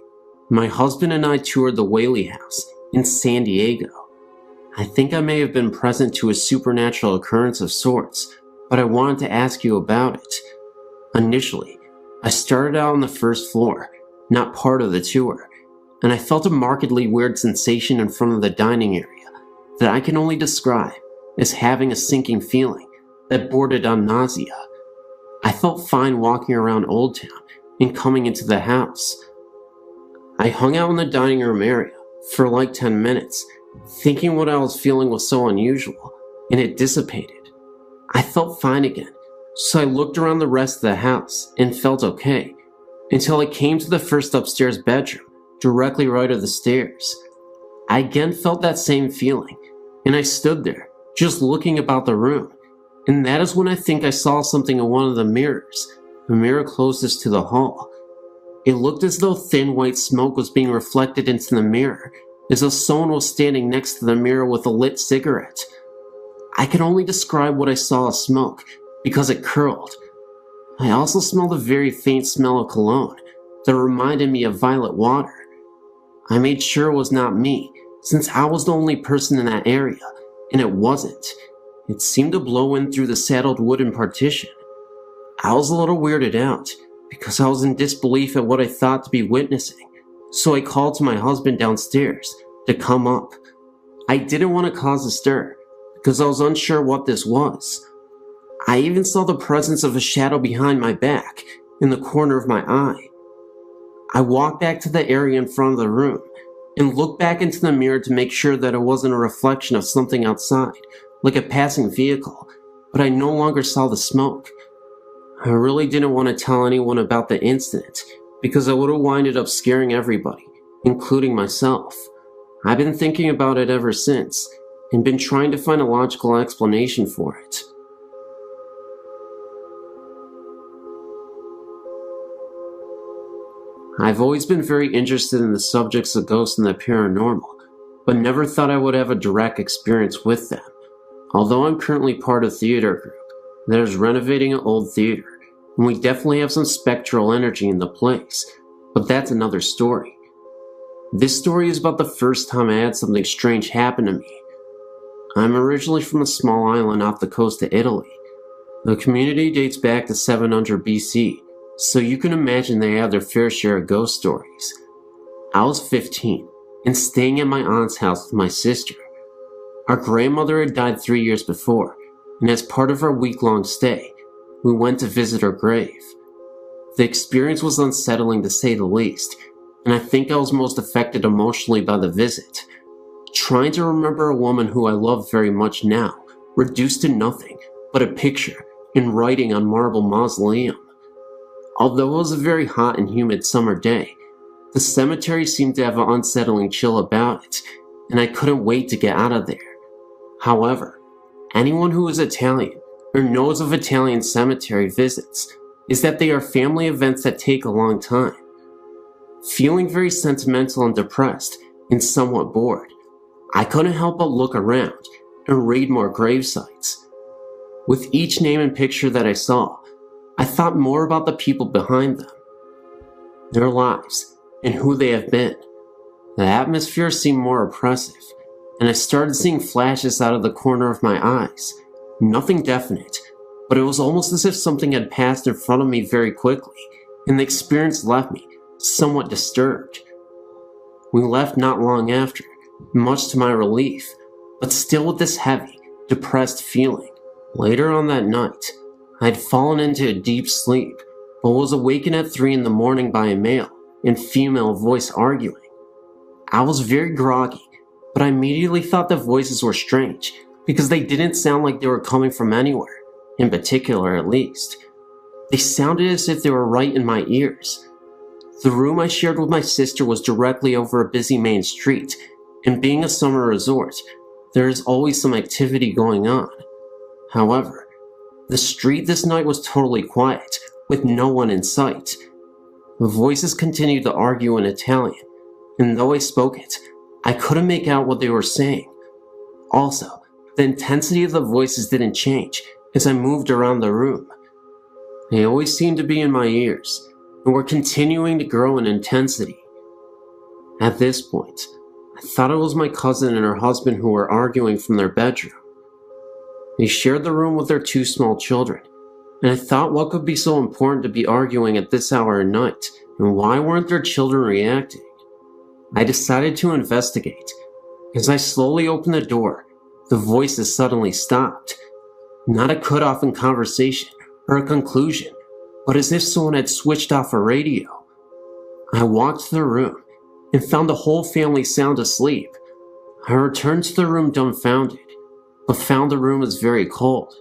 my husband and I toured the Whaley House in San Diego. I think I may have been present to a supernatural occurrence of sorts, but I wanted to ask you about it. Initially, I started out on the first floor, not part of the tour, and I felt a markedly weird sensation in front of the dining area that I can only describe as having a sinking feeling that bordered on nausea. I felt fine walking around Old Town and coming into the house. I hung out in the dining room area for like 10 minutes, thinking what I was feeling was so unusual, and it dissipated. I felt fine again, so I looked around the rest of the house and felt okay, until I came to the first upstairs bedroom, directly right of the stairs. I again felt that same feeling, and I stood there, just looking about the room, and that is when I think I saw something in one of the mirrors, the mirror closest to the hall. It looked as though thin white smoke was being reflected into the mirror, as though someone was standing next to the mirror with a lit cigarette. I can only describe what I saw as smoke, because it curled. I also smelled a very faint smell of cologne that reminded me of violet water. I made sure it was not me, since I was the only person in that area, and it wasn't. It seemed to blow in through the saddled wooden partition. I was a little weirded out, because I was in disbelief at what I thought to be witnessing, so I called to my husband downstairs to come up. I didn't want to cause a stir, because I was unsure what this was. I even saw the presence of a shadow behind my back, in the corner of my eye. I walked back to the area in front of the room, and looked back into the mirror to make sure that it wasn't a reflection of something outside, like a passing vehicle, but I no longer saw the smoke. I really didn't want to tell anyone about the incident, because I would have winded up scaring everybody, including myself. I've been thinking about it ever since, and been trying to find a logical explanation for it. I've always been very interested in the subjects of ghosts and the paranormal, but never thought I would have a direct experience with them. Although I'm currently part of a theater group that is renovating an old theater, and we definitely have some spectral energy in the place, but that's another story. This story is about the first time I had something strange happen to me. I'm originally from a small island off the coast of Italy. The community dates back to 700 BC, so you can imagine they have their fair share of ghost stories. I was 15 and staying at my aunt's house with my sister. Our grandmother had died 3 years before, and as part of our week-long stay, we went to visit her grave. The experience was unsettling to say the least, and I think I was most affected emotionally by the visit. Trying to remember a woman who I love very much now, reduced to nothing but a picture in writing on marble mausoleum. Although it was a very hot and humid summer day, the cemetery seemed to have an unsettling chill about it, and I couldn't wait to get out of there. However, anyone who is Italian or knows of Italian cemetery visits is that they are family events that take a long time. Feeling very sentimental and depressed and somewhat bored, I couldn't help but look around and read more grave sites. With each name and picture that I saw, I thought more about the people behind them, their lives, and who they have been. The atmosphere seemed more oppressive, and I started seeing flashes out of the corner of my eyes. Nothing definite, but it was almost as if something had passed in front of me very quickly, and the experience left me somewhat disturbed. We left not long after, much to my relief, but still with this heavy, depressed feeling. Later on that night, I had fallen into a deep sleep, but was awakened at 3 in the morning by a male and female voice arguing. I was very groggy, but I immediately thought the voices were strange, because they didn't sound like they were coming from anywhere, in particular at least. They sounded as if they were right in my ears. The room I shared with my sister was directly over a busy main street, and being a summer resort, there is always some activity going on. However, the street this night was totally quiet, with no one in sight. The voices continued to argue in Italian, and though I spoke it, I couldn't make out what they were saying. Also, the intensity of the voices didn't change as I moved around the room. They always seemed to be in my ears, and were continuing to grow in intensity. At this point, I thought it was my cousin and her husband who were arguing from their bedroom. They shared the room with their 2 small children, and I thought what could be so important to be arguing at this hour of night, and why weren't their children reacting? I decided to investigate. As I slowly opened the door, the voices suddenly stopped. Not a cutoff in conversation or a conclusion, but as if someone had switched off a radio. I walked to the room and found the whole family sound asleep. I returned to the room dumbfounded, but found the room was very cold.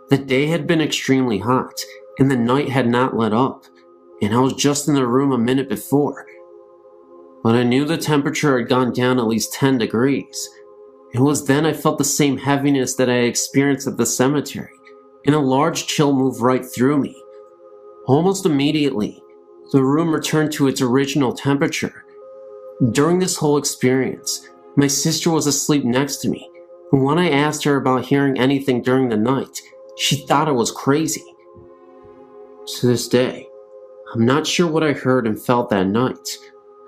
The day had been extremely hot, and the night had not let up, and I was just in the room a minute before. But I knew the temperature had gone down at least 10 degrees. It was then I felt the same heaviness that I had experienced at the cemetery, and a large chill moved right through me. Almost immediately, the room returned to its original temperature. During this whole experience, my sister was asleep next to me, and when I asked her about hearing anything during the night, she thought I was crazy. To this day, I'm not sure what I heard and felt that night.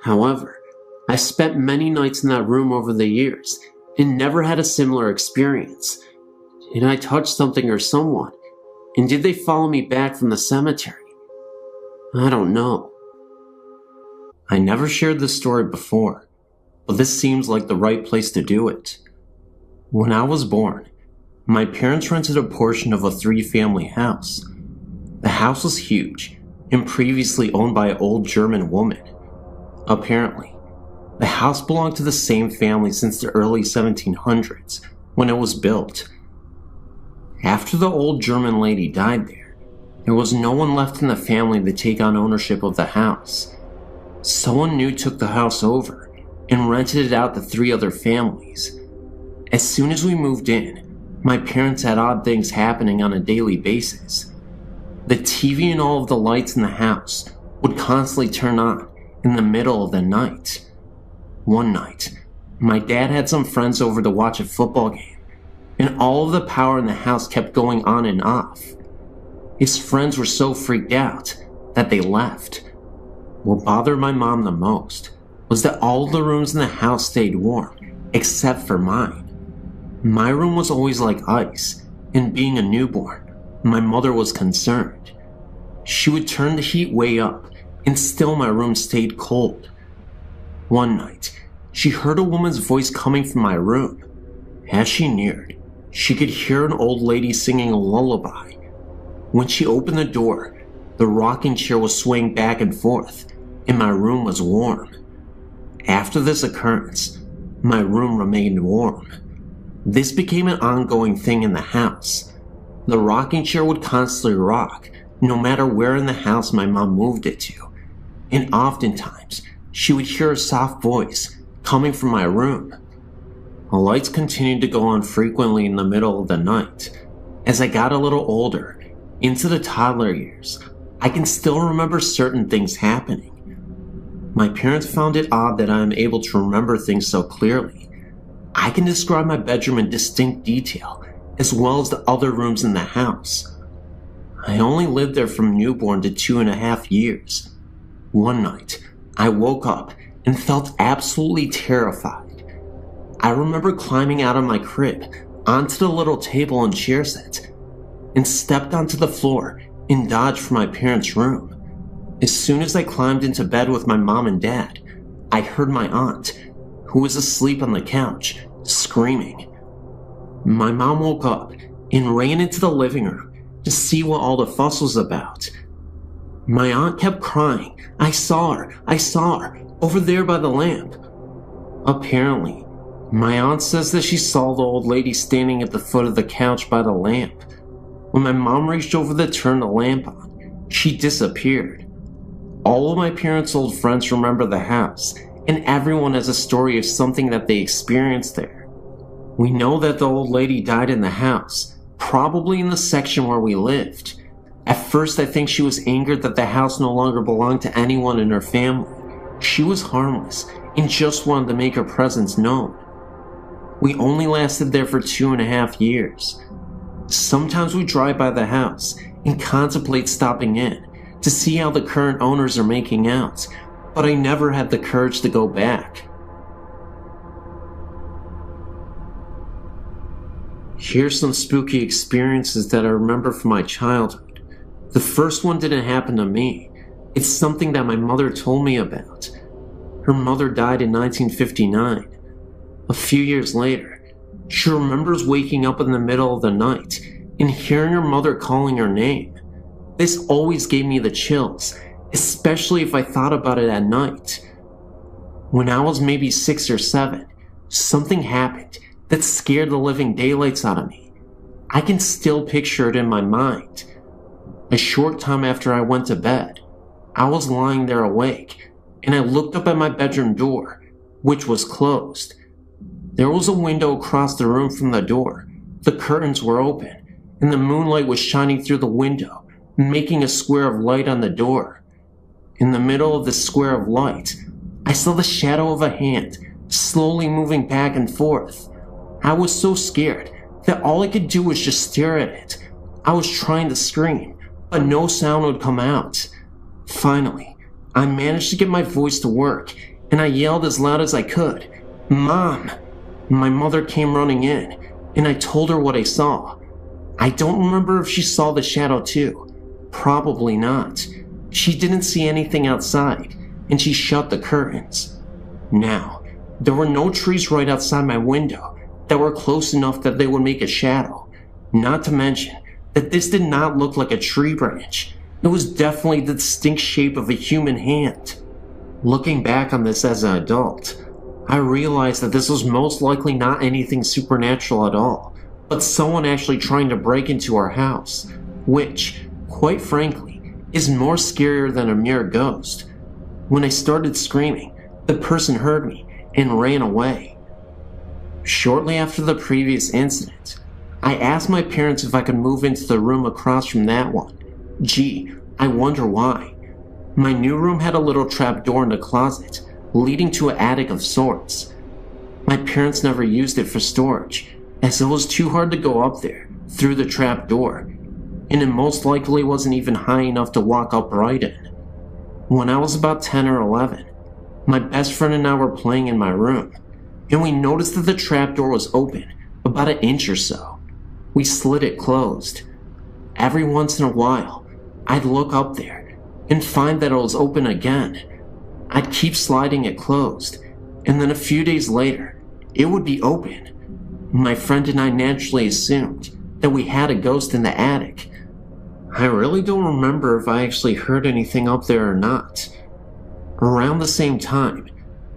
However, I spent many nights in that room over the years and never had a similar experience. Did I touch something or someone? And did they follow me back from the cemetery? I don't know. I never shared this story before, but this seems like the right place to do it. When I was born, my parents rented a portion of a 3-family house. The house was huge and previously owned by an old German woman. Apparently, the house belonged to the same family since the early 1700s when it was built. After the old German lady died there was no one left in the family to take on ownership of the house. Someone new took the house over and rented it out to 3 other families. As soon as we moved in, my parents had odd things happening on a daily basis. The TV and all of the lights in the house would constantly turn on in the middle of the night. One night, my dad had some friends over to watch a football game, and all of the power in the house kept going on and off. His friends were so freaked out that they left. What bothered my mom the most was that all the rooms in the house stayed warm, except for mine. My room was always like ice, and being a newborn, my mother was concerned. She would turn the heat way up, and still my room stayed cold. One night, she heard a woman's voice coming from my room. As she neared, she could hear an old lady singing a lullaby. When she opened the door, the rocking chair was swaying back and forth, and my room was warm. After this occurrence, my room remained warm. This became an ongoing thing in the house. The rocking chair would constantly rock, no matter where in the house my mom moved it to, and oftentimes she would hear a soft voice coming from my room. The lights continued to go on frequently in the middle of the night. As I got a little older, into the toddler years, I can still remember certain things happening. My parents found it odd that I am able to remember things so clearly. I can describe my bedroom in distinct detail, as well as the other rooms in the house. I only lived there from newborn to 2.5 years. One night, I woke up and felt absolutely terrified. I remember climbing out of my crib onto the little table and chair set, and stepped onto the floor and dodged for my parents' room. As soon as I climbed into bed with my mom and dad, I heard my aunt, who was asleep on the couch, screaming. My mom woke up and ran into the living room to see what all the fuss was about. My aunt kept crying, I saw her, over there by the lamp." Apparently, my aunt says that she saw the old lady standing at the foot of the couch by the lamp. When my mom reached over to turn the lamp on, she disappeared. All of my parents' old friends remember the house, and everyone has a story of something that they experienced there. We know that the old lady died in the house, probably in the section where we lived. At first, I think she was angered that the house no longer belonged to anyone in her family. She was harmless and just wanted to make her presence known. We only lasted there for 2.5 years. Sometimes we drive by the house and contemplate stopping in to see how the current owners are making out, but I never had the courage to go back. Here's some spooky experiences that I remember from my childhood. The first one didn't happen to me. It's something that my mother told me about. Her mother died in 1959. A few years later, she remembers waking up in the middle of the night and hearing her mother calling her name. This always gave me the chills, especially if I thought about it at night. When I was maybe 6 or 7, something happened that scared the living daylights out of me. I can still picture it in my mind. A short time after I went to bed, I was lying there awake, and I looked up at my bedroom door, which was closed. There was a window across the room from the door. The curtains were open, and the moonlight was shining through the window, making a square of light on the door. In the middle of the square of light, I saw the shadow of a hand slowly moving back and forth. I was so scared that all I could do was just stare at it. I was trying to scream, but no sound would come out. Finally, I managed to get my voice to work, and I yelled as loud as I could, "Mom!" My mother came running in, and I told her what I saw. I don't remember if she saw the shadow too. Probably not. She didn't see anything outside, and she shut the curtains. Now, there were no trees right outside my window that were close enough that they would make a shadow. Not to mention that this did not look like a tree branch. It was definitely the distinct shape of a human hand. Looking back on this as an adult, I realized that this was most likely not anything supernatural at all, but someone actually trying to break into our house, which, quite frankly, is more scarier than a mere ghost. When I started screaming, the person heard me and ran away. Shortly after the previous incident, I asked my parents if I could move into the room across from that one. Gee, I wonder why. My new room had a little trap door in the closet, leading to an attic of sorts. My parents never used it for storage, as it was too hard to go up there through the trap door, and it most likely wasn't even high enough to walk upright in. When I was about 10 or 11, my best friend and I were playing in my room, and we noticed that the trapdoor was open about an inch or so. We slid it closed. Every once in a while, I'd look up there and find that it was open again. I'd keep sliding it closed, and then a few days later, it would be open. My friend and I naturally assumed that we had a ghost in the attic. I really don't remember if I actually heard anything up there or not. Around the same time,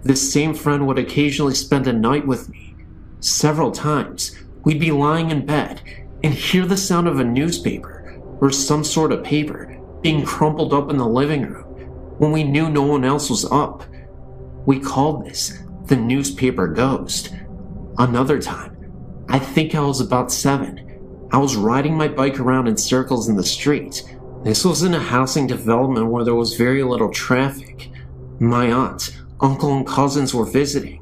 this same friend would occasionally spend a night with me. Several times, we'd be lying in bed and hear the sound of a newspaper or some sort of paper being crumpled up in the living room when we knew no one else was up. We called this the newspaper ghost. Another time, I think I was about 7, I was riding my bike around in circles in the street. This was in a housing development where there was very little traffic. My aunt, uncle, and cousins were visiting,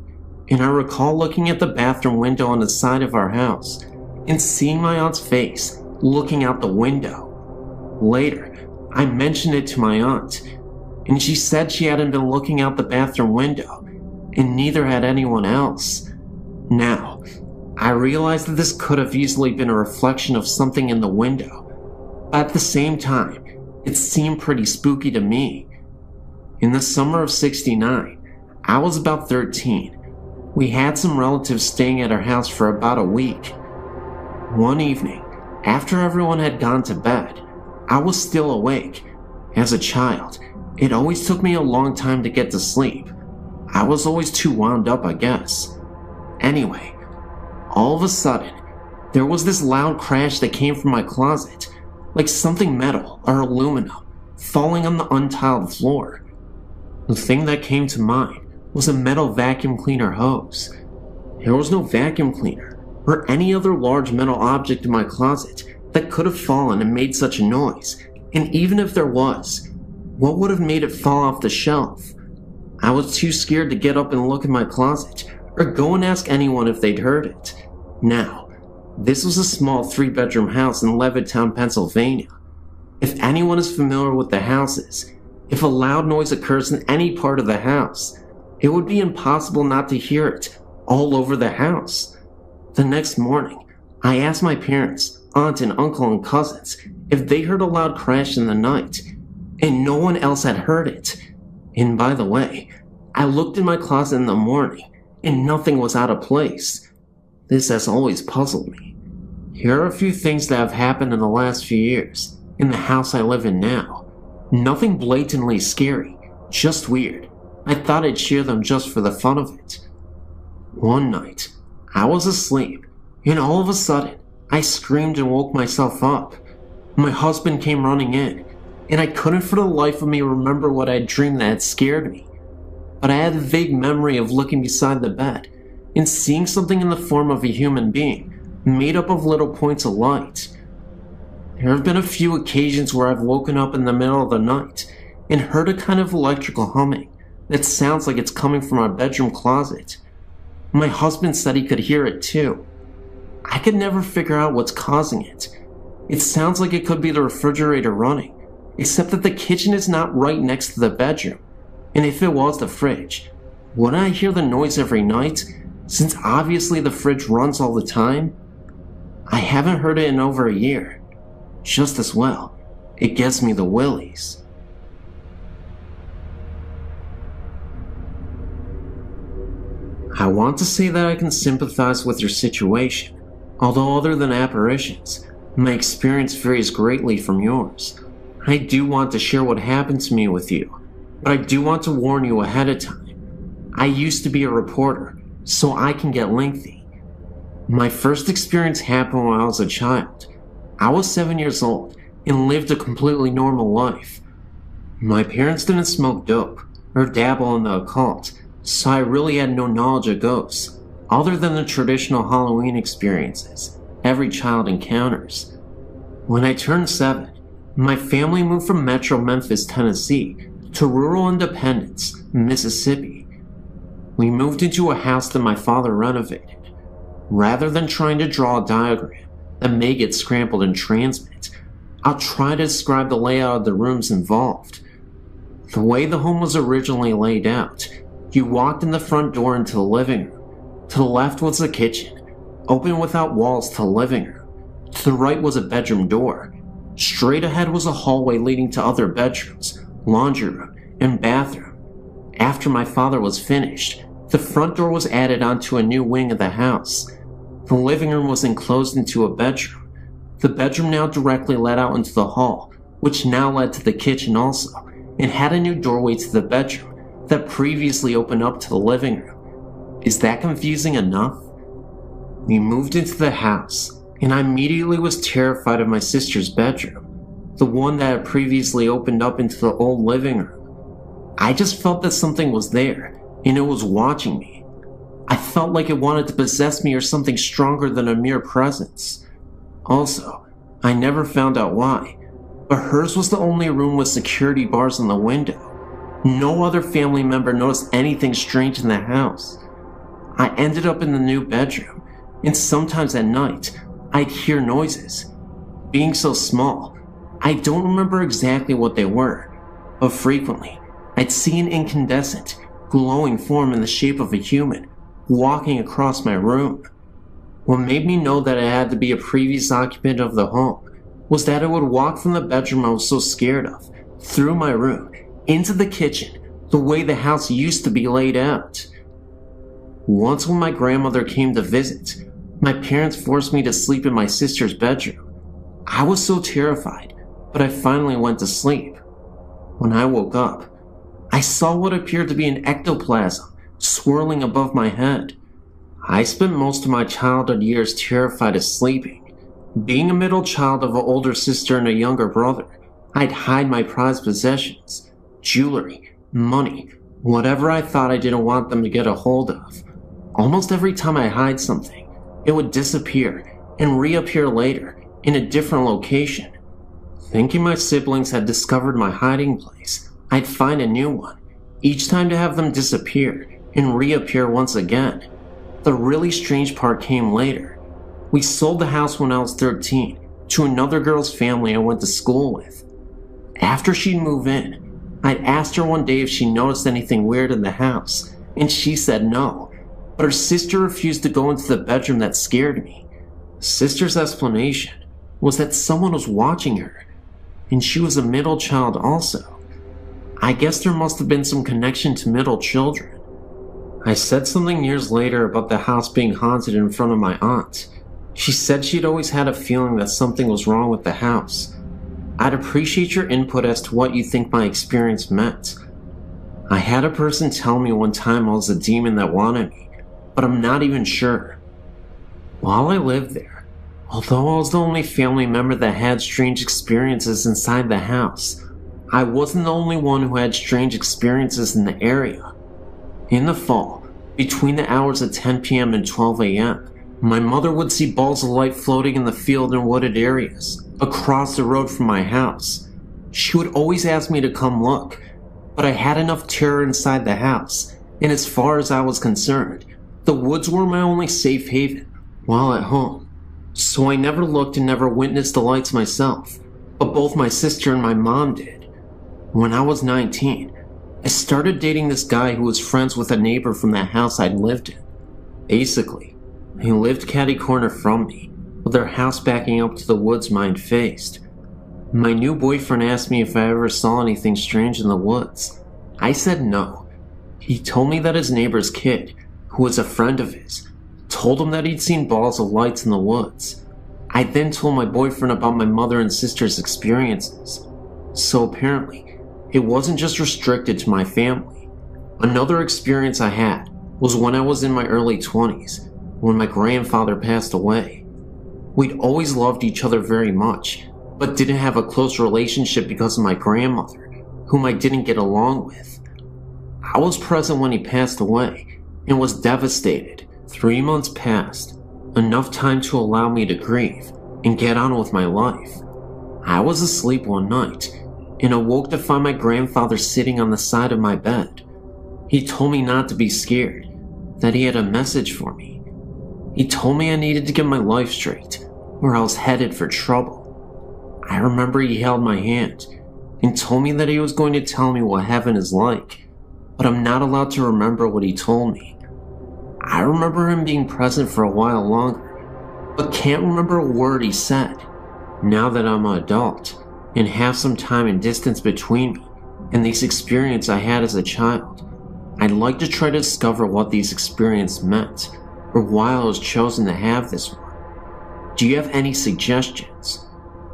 and I recall looking at the bathroom window on the side of our house and seeing my aunt's face looking out the window. Later, I mentioned it to my aunt, and she said she hadn't been looking out the bathroom window, and neither had anyone else. Now, I realized that this could have easily been a reflection of something in the window, but at the same time, it seemed pretty spooky to me. In the summer of '69, I was about 13. We had some relatives staying at our house for about a week. One evening, after everyone had gone to bed, I was still awake. As a child, it always took me a long time to get to sleep. I was always too wound up, I guess. Anyway, all of a sudden, there was this loud crash that came from my closet, like something metal or aluminum falling on the untiled floor. The thing that came to mind was a metal vacuum cleaner hose. There was no vacuum cleaner or any other large metal object in my closet that could have fallen and made such a noise, and even if there was, what would have made it fall off the shelf? I was too scared to get up and look in my closet or go and ask anyone if they'd heard it. Now, this was a small 3-bedroom house in Levittown, Pennsylvania. If anyone is familiar with the houses, if a loud noise occurs in any part of the house, it would be impossible not to hear it all over the house. The next morning, I asked my parents, aunt and uncle and cousins if they heard a loud crash in the night, and no one else had heard it. And by the way, I looked in my closet in the morning, and nothing was out of place. This has always puzzled me. Here are a few things that have happened in the last few years in the house I live in now. Nothing blatantly scary, just weird. I thought I'd share them just for the fun of it. One night, I was asleep, and all of a sudden, I screamed and woke myself up. My husband came running in, and I couldn't for the life of me remember what I had dreamed that had scared me. But I had a vague memory of looking beside the bed and seeing something in the form of a human being, made up of little points of light. There have been a few occasions where I've woken up in the middle of the night and heard a kind of electrical humming that sounds like it's coming from our bedroom closet. My husband said he could hear it too. I could never figure out what's causing it. It sounds like it could be the refrigerator running, except that the kitchen is not right next to the bedroom. And if it was the fridge, wouldn't I hear the noise every night, since obviously the fridge runs all the time? I haven't heard it in over a year. Just as well, it gives me the willies. I want to say that I can sympathize with your situation, although other than apparitions, my experience varies greatly from yours. I do want to share what happened to me with you, but I do want to warn you ahead of time. I used to be a reporter, so I can get lengthy. My first experience happened when I was a child. I was 7 years old and lived a completely normal life. My parents didn't smoke dope or dabble in the occult, so I really had no knowledge of ghosts, other than the traditional Halloween experiences every child encounters. When I turned 7, my family moved from Metro Memphis, Tennessee, to rural Independence, Mississippi. We moved into a house that my father renovated. Rather than trying to draw a diagram that may get scrambled in transmit, I'll try to describe the layout of the rooms involved. The way the home was originally laid out, you walked in the front door into the living room. To the left was the kitchen, open without walls to the living room. To the right was a bedroom door. Straight ahead was a hallway leading to other bedrooms, laundry room, and bathroom. After my father was finished, the front door was added onto a new wing of the house. The living room was enclosed into a bedroom. The bedroom now directly led out into the hall, which now led to the kitchen also, and had a new doorway to the bedroom that previously opened up to the living room. Is that confusing enough? We moved into the house, and I immediately was terrified of my sister's bedroom, the one that had previously opened up into the old living room. I just felt that something was there, and it was watching me. I felt like it wanted to possess me or something stronger than a mere presence. Also, I never found out why, but hers was the only room with security bars on the window. No other family member noticed anything strange in the house. I ended up in the new bedroom, and sometimes at night, I'd hear noises. Being so small, I don't remember exactly what they were, but frequently, I'd see an incandescent, glowing form in the shape of a human walking across my room. What made me know that it had to be a previous occupant of the home was that it would walk from the bedroom I was so scared of, through my room, into the kitchen, the way the house used to be laid out. Once when my grandmother came to visit, my parents forced me to sleep in my sister's bedroom. I was so terrified, but I finally went to sleep. When I woke up, I saw what appeared to be an ectoplasm swirling above my head. I spent most of my childhood years terrified of sleeping. Being a middle child of an older sister and a younger brother, I'd hide my prized possessions, jewelry, money, whatever I thought I didn't want them to get a hold of. Almost every time I hide something, it would disappear and reappear later in a different location. Thinking my siblings had discovered my hiding place, I'd find a new one, each time to have them disappear and reappear once again. The really strange part came later. We sold the house when I was 13 to another girl's family I went to school with. After she'd moved in, I'd asked her one day if she noticed anything weird in the house, and she said no, but her sister refused to go into the bedroom that scared me. Sister's explanation was that someone was watching her, and she was a middle child also. I guess there must have been some connection to middle children. I said something years later about the house being haunted in front of my aunt. She said she'd always had a feeling that something was wrong with the house. I'd appreciate your input as to what you think my experience meant. I had a person tell me one time I was a demon that wanted me, but I'm not even sure. While I lived there, although I was the only family member that had strange experiences inside the house, I wasn't the only one who had strange experiences in the area. In the fall, between the hours of 10 p.m. and 12 a.m., my mother would see balls of light floating in the field and wooded areas, across the road from my house. She would always ask me to come look, but I had enough terror inside the house, and as far as I was concerned, the woods were my only safe haven while at home. So I never looked and never witnessed the lights myself, but both my sister and my mom did. When I was 19, I started dating this guy who was friends with a neighbor from that house I'd lived in. Basically, he lived catty corner from me, with their house backing up to the woods mine faced. My new boyfriend asked me if I ever saw anything strange in the woods. I said no. He told me that his neighbor's kid, who was a friend of his, told him that he'd seen balls of lights in the woods. I then told my boyfriend about my mother and sister's experiences. So apparently, it wasn't just restricted to my family. Another experience I had was when I was in my early 20s, when my grandfather passed away. We'd always loved each other very much, but didn't have a close relationship because of my grandmother, whom I didn't get along with. I was present when he passed away and was devastated. 3 months passed, enough time to allow me to grieve and get on with my life. I was asleep one night and awoke to find my grandfather sitting on the side of my bed. He told me not to be scared, that he had a message for me. He told me I needed to get my life straight, or I was headed for trouble. I remember he held my hand and told me that he was going to tell me what heaven is like, but I'm not allowed to remember what he told me. I remember him being present for a while longer, but can't remember a word he said. Now that I'm an adult and have some time and distance between me and these experiences I had as a child, I'd like to try to discover what these experiences meant, or why I was chosen to have this one. Do you have any suggestions?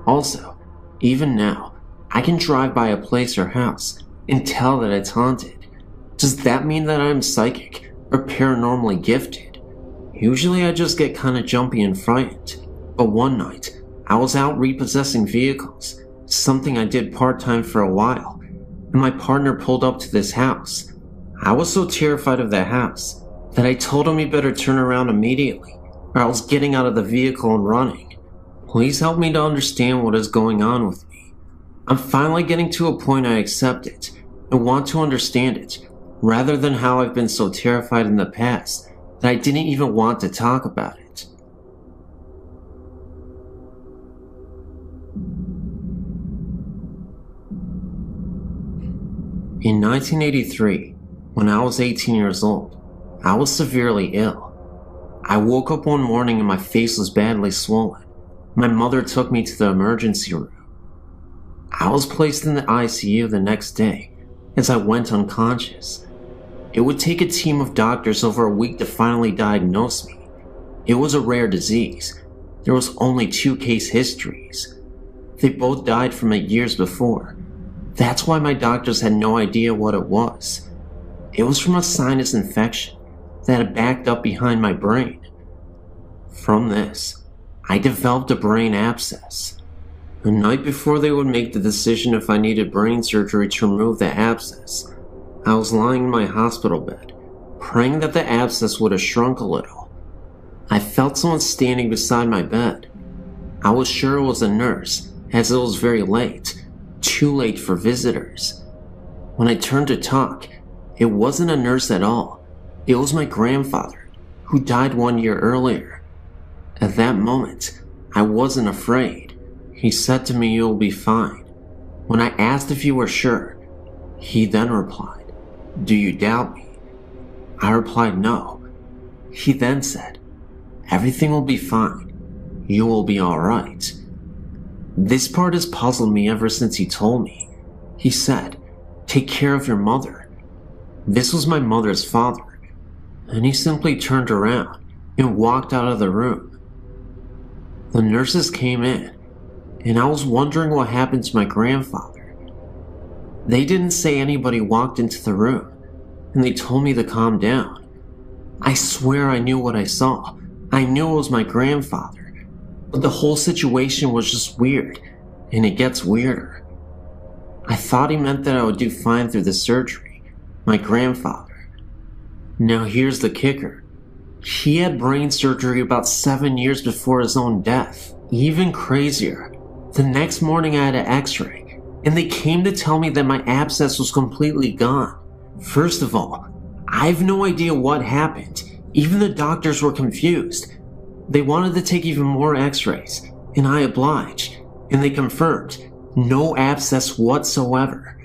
Also, even now, I can drive by a place or house and tell that it's haunted. Does that mean that I'm psychic or paranormally gifted? Usually I just get kinda jumpy and frightened, but one night, I was out repossessing vehicles, something I did part-time for a while, and my partner pulled up to this house. I was so terrified of the house that I told him he better turn around immediately, or I was getting out of the vehicle and running. Please help me to understand what is going on with me. I'm finally getting to a point I accept it and want to understand it, rather than how I've been so terrified in the past that I didn't even want to talk about it. In 1983, when I was 18 years old, I was severely ill. I woke up one morning and my face was badly swollen. My mother took me to the emergency room. I was placed in the ICU the next day as I went unconscious. It would take a team of doctors over a week to finally diagnose me. It was a rare disease. There was only 2 case histories. They both died from it years before. That's why my doctors had no idea what it was. It was from a sinus infection that had backed up behind my brain. From this, I developed a brain abscess. The night before they would make the decision if I needed brain surgery to remove the abscess, I was lying in my hospital bed, praying that the abscess would have shrunk a little. I felt someone standing beside my bed. I was sure it was a nurse, as it was very late, too late for visitors. When I turned to talk, it wasn't a nurse at all. It was my grandfather, who died 1 year earlier. At that moment, I wasn't afraid. He said to me, "You'll be fine." When I asked if he were sure, he then replied, "Do you doubt me?" I replied, "No." He then said, "Everything will be fine. You will be alright." This part has puzzled me ever since he told me. He said, "Take care of your mother." This was my mother's father, and he simply turned around and walked out of the room. The nurses came in, and I was wondering what happened to my grandfather. They didn't say anybody walked into the room, and they told me to calm down. I swear I knew what I saw. I knew it was my grandfather, but the whole situation was just weird, and it gets weirder. I thought he meant that I would do fine through the surgery, my grandfather. Now here's the kicker. He had brain surgery about 7 years before his own death. Even crazier, the next morning I had an x-ray, and they came to tell me that my abscess was completely gone. First of all, I have no idea what happened. Even the doctors were confused. They wanted to take even more x-rays, and I obliged, and they confirmed no abscess whatsoever.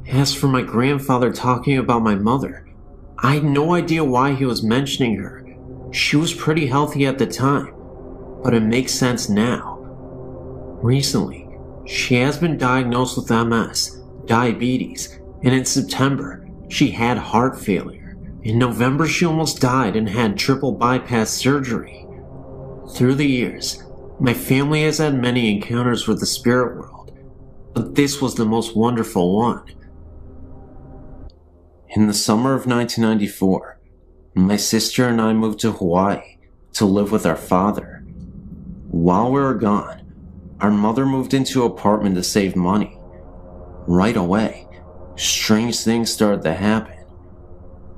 As for my grandfather talking about my mother, I had no idea why he was mentioning her. She was pretty healthy at the time, but it makes sense now. Recently, she has been diagnosed with MS, diabetes, and in September, she had heart failure. In November, she almost died and had triple bypass surgery. Through the years, my family has had many encounters with the spirit world, but this was the most wonderful one. In the summer of 1994, my sister and I moved to Hawaii to live with our father. While we were gone, our mother moved into an apartment to save money. Right away, strange things started to happen.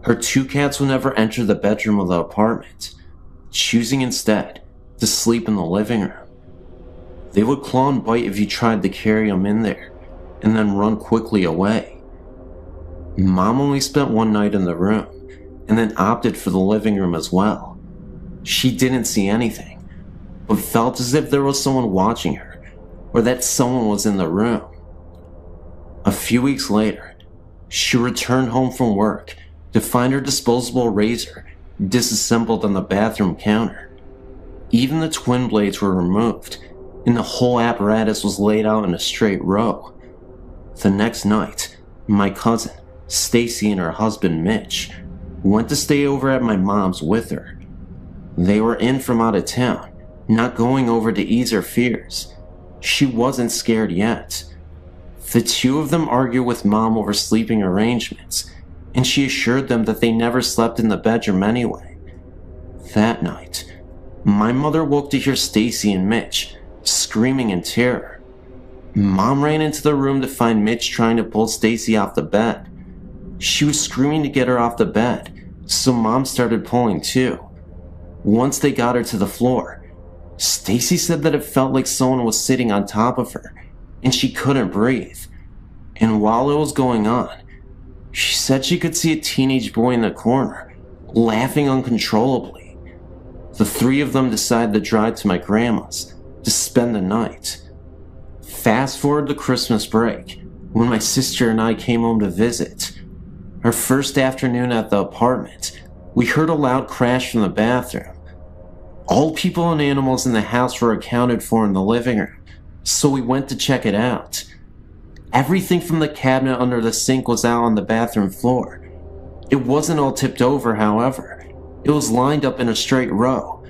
Her 2 cats would never enter the bedroom of the apartment, choosing instead to sleep in the living room. They would claw and bite if you tried to carry them in there, and then run quickly away. Mom only spent one night in the room, and then opted for the living room as well. She didn't see anything, but felt as if there was someone watching her, or that someone was in the room. A few weeks later, she returned home from work to find her disposable razor disassembled on the bathroom counter. Even the twin blades were removed, and the whole apparatus was laid out in a straight row. The next night, my cousin, Stacy, and her husband, Mitch, went to stay over at my mom's with her. They were in from out of town, not going over to ease her fears. She wasn't scared yet. The 2 of them argued with Mom over sleeping arrangements, and she assured them that they never slept in the bedroom anyway. That night, my mother woke to hear Stacy and Mitch screaming in terror. Mom ran into the room to find Mitch trying to pull Stacy off the bed. She was screaming to get her off the bed, so Mom started pulling too. Once they got her to the floor, Stacy said that it felt like someone was sitting on top of her, and she couldn't breathe. And while it was going on, she said she could see a teenage boy in the corner, laughing uncontrollably. The 3 of them decided to drive to my grandma's to spend the night. Fast forward to Christmas break, when my sister and I came home to visit. Our first afternoon at the apartment, we heard a loud crash from the bathroom. All people and animals in the house were accounted for in the living room, so we went to check it out. Everything from the cabinet under the sink was out on the bathroom floor. It wasn't all tipped over, however. It was lined up in a straight row.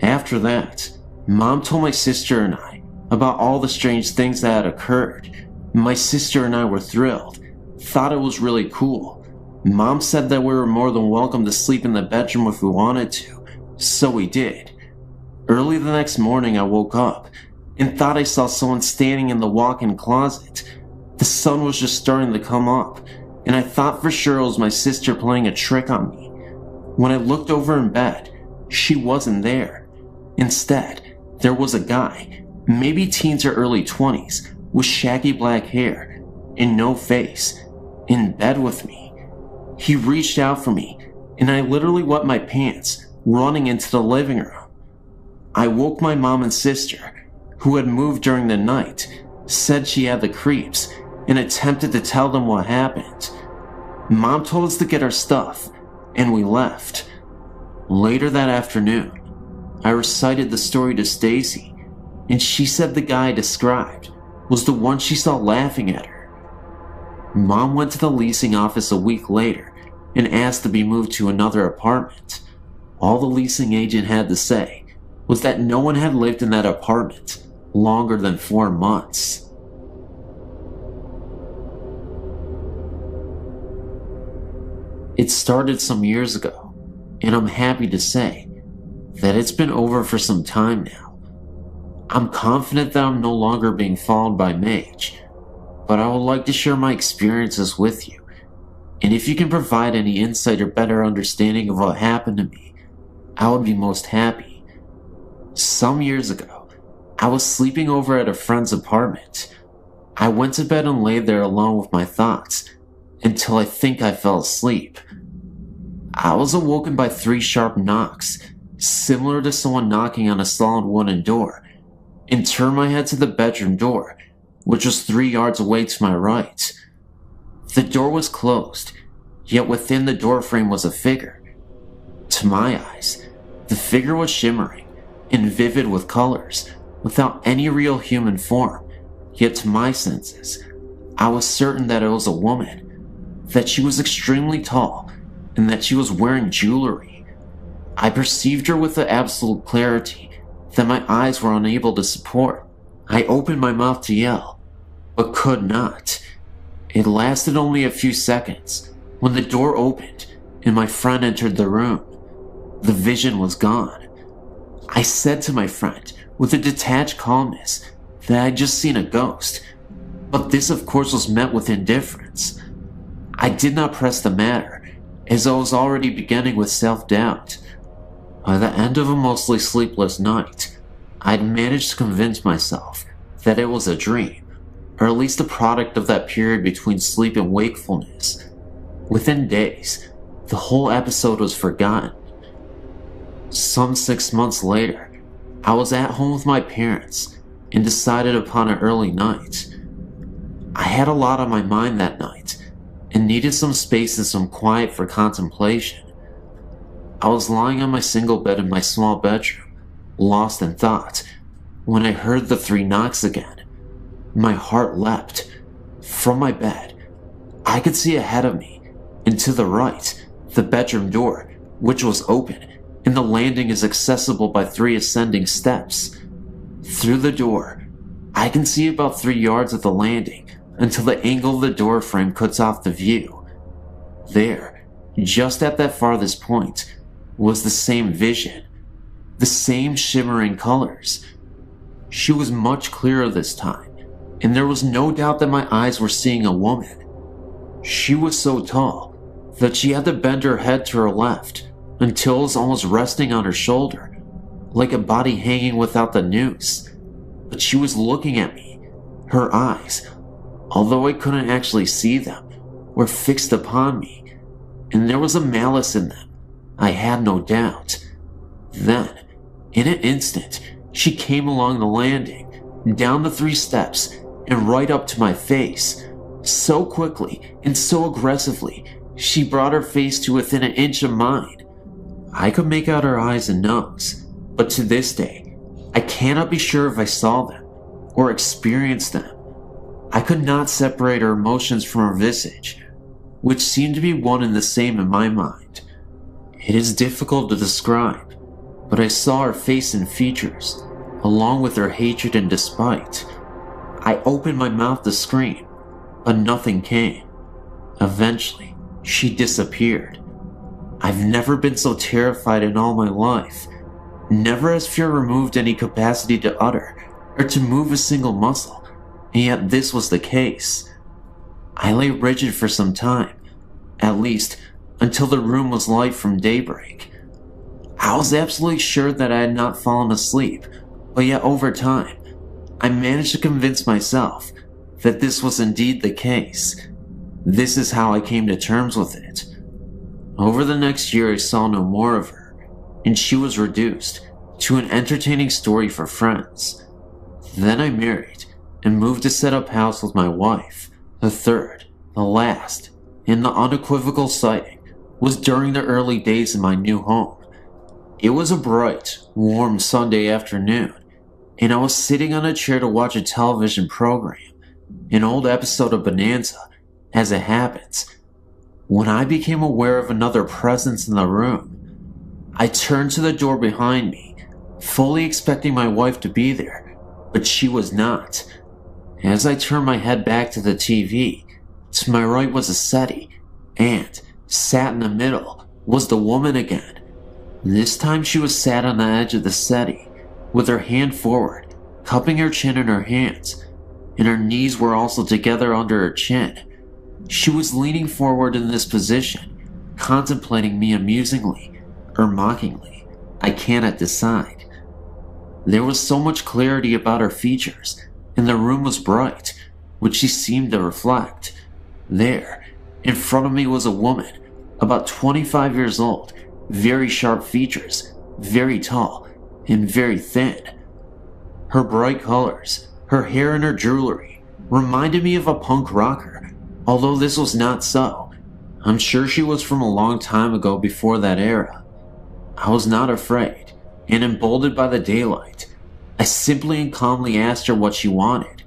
After that, Mom told my sister and I about all the strange things that had occurred. My sister and I were thrilled, thought it was really cool. Mom said that we were more than welcome to sleep in the bedroom if we wanted to, so we did. Early the next morning, I woke up and thought I saw someone standing in the walk-in closet. The sun was just starting to come up, and I thought for sure it was my sister playing a trick on me. When I looked over in bed, she wasn't there. Instead, there was a guy, maybe teens or early 20s, with shaggy black hair and no face, in bed with me. He reached out for me, and I literally wet my pants, running into the living room. I woke my mom and sister, who had moved during the night, said she had the creeps, and attempted to tell them what happened. Mom told us to get our stuff, and we left. Later that afternoon, I recited the story to Stacy, and she said the guy I described was the one she saw laughing at her. Mom went to the leasing office a week later and asked to be moved to another apartment. All the leasing agent had to say was that no one had lived in that apartment longer than 4 months. It started some years ago, and I'm happy to say that it's been over for some time now. I'm confident that I'm no longer being followed by Mage, but I would like to share my experiences with you, and if you can provide any insight or better understanding of what happened to me, I would be most happy. Some years ago, I was sleeping over at a friend's apartment. I went to bed and laid there alone with my thoughts until I think I fell asleep. I was awoken by 3 sharp knocks, similar to someone knocking on a solid wooden door, and turned my head to the bedroom door, which was 3 yards away to my right. The door was closed, yet within the doorframe was a figure. To my eyes, the figure was shimmering and vivid with colors, without any real human form, yet to my senses, I was certain that it was a woman, that she was extremely tall, and that she was wearing jewelry. I perceived her with the absolute clarity that my eyes were unable to support. I opened my mouth to yell, but could not. It lasted only a few seconds when the door opened and my friend entered the room. The vision was gone. I said to my friend with a detached calmness that I had just seen a ghost, but this of course was met with indifference. I did not press the matter, as I was already beginning with self-doubt. By the end of a mostly sleepless night, I had managed to convince myself that it was a dream, or at least a product of that period between sleep and wakefulness. Within days, the whole episode was forgotten. Some 6 months later, I was at home with my parents and decided upon an early night. I had a lot on my mind that night and needed some space and some quiet for contemplation. I was lying on my single bed in my small bedroom, lost in thought, when I heard the 3 knocks again. My heart leapt. From my bed, I could see ahead of me, and to the right, the bedroom door, which was open, and the landing is accessible by 3 ascending steps. Through the door, I can see about 3 yards of the landing until the angle of the door frame cuts off the view. There, just at that farthest point, was the same vision, the same shimmering colors. She was much clearer this time, and there was no doubt that my eyes were seeing a woman. She was so tall that she had to bend her head to her left until it was almost resting on her shoulder, like a body hanging without the noose. But she was looking at me. Her eyes, although I couldn't actually see them, were fixed upon me, and there was a malice in them, I had no doubt. Then, in an instant, she came along the landing, down the 3 steps, and right up to my face. So quickly and so aggressively, she brought her face to within an inch of mine. I could make out her eyes and nose, but to this day, I cannot be sure if I saw them or experienced them. I could not separate her emotions from her visage, which seemed to be one and the same in my mind. It is difficult to describe, but I saw her face and features, along with her hatred and despite. I opened my mouth to scream, but nothing came. Eventually, she disappeared. I've never been so terrified in all my life. Never has fear removed any capacity to utter or to move a single muscle, and yet this was the case. I lay rigid for some time, at least until the room was light from daybreak. I was absolutely sure that I had not fallen asleep, but yet over time, I managed to convince myself that this was indeed the case. This is how I came to terms with it. Over the next year, I saw no more of her, and she was reduced to an entertaining story for friends. Then I married and moved to set up house with my wife. The third, the last, and the unequivocal sighting was during the early days in my new home. It was a bright, warm Sunday afternoon, and I was sitting on a chair to watch a television program, an old episode of Bonanza, as it happens, when I became aware of another presence in the room. I turned to the door behind me, fully expecting my wife to be there, but she was not. As I turned my head back to the TV, to my right was a settee, and, sat in the middle, was the woman again. This time she was sat on the edge of the settee, with her hand forward, cupping her chin in her hands, and her knees were also together under her chin. She was leaning forward in this position, contemplating me amusingly, or mockingly. I cannot decide. There was so much clarity about her features, and the room was bright, which she seemed to reflect. There, in front of me was a woman, about 25 years old, very sharp features, very tall, and very thin. Her bright colors, her hair and her jewelry, reminded me of a punk rocker, although this was not so. I'm sure she was from a long time ago before that era. I was not afraid, and emboldened by the daylight, I simply and calmly asked her what she wanted.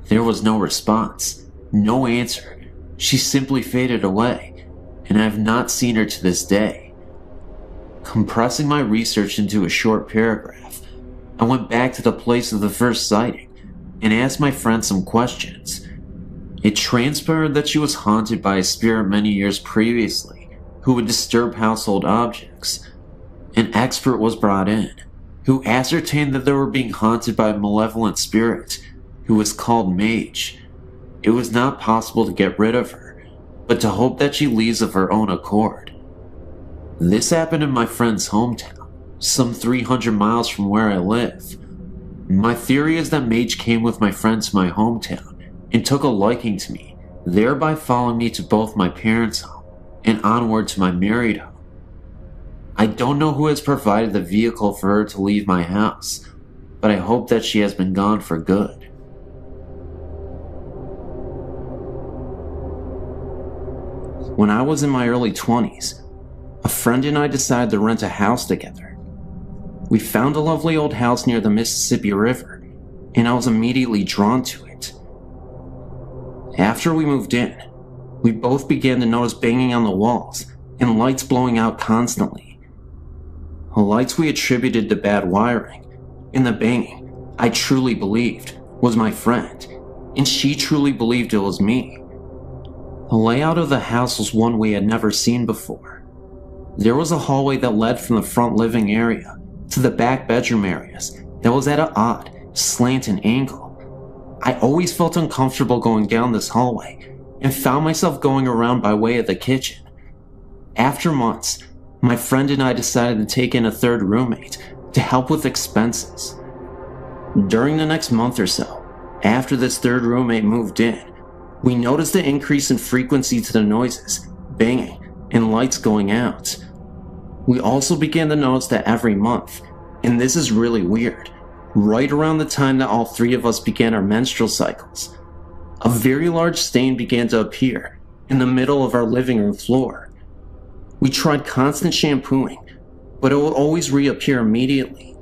There was no response, no answer. She simply faded away, and I have not seen her to this day. Compressing my research into a short paragraph, I went back to the place of the first sighting and asked my friend some questions. It transpired that she was haunted by a spirit many years previously who would disturb household objects. An expert was brought in, who ascertained that they were being haunted by a malevolent spirit who was called Mage. It was not possible to get rid of her, but to hope that she leaves of her own accord. This happened in my friend's hometown, some 300 miles from where I live. My theory is that Mage came with my friend to my hometown and took a liking to me, thereby following me to both my parents' home and onward to my married home. I don't know who has provided the vehicle for her to leave my house, but I hope that she has been gone for good. When I was in my early 20s, a friend and I decided to rent a house together. We found a lovely old house near the Mississippi River, and I was immediately drawn to it. After we moved in, we both began to notice banging on the walls and lights blowing out constantly. The lights we attributed to bad wiring, and the banging, I truly believed, was my friend, and she truly believed it was me. The layout of the house was one we had never seen before. There was a hallway that led from the front living area to the back bedroom areas that was at an odd, slanted angle. I always felt uncomfortable going down this hallway and found myself going around by way of the kitchen. After months, my friend and I decided to take in a third roommate to help with expenses. During the next month or so, after this third roommate moved in, we noticed an increase in frequency to the noises, banging, and lights going out. We also began to notice that every month, and this is really weird, right around the time that all three of us began our menstrual cycles, a very large stain began to appear in the middle of our living room floor. We tried constant shampooing, but it would always reappear immediately.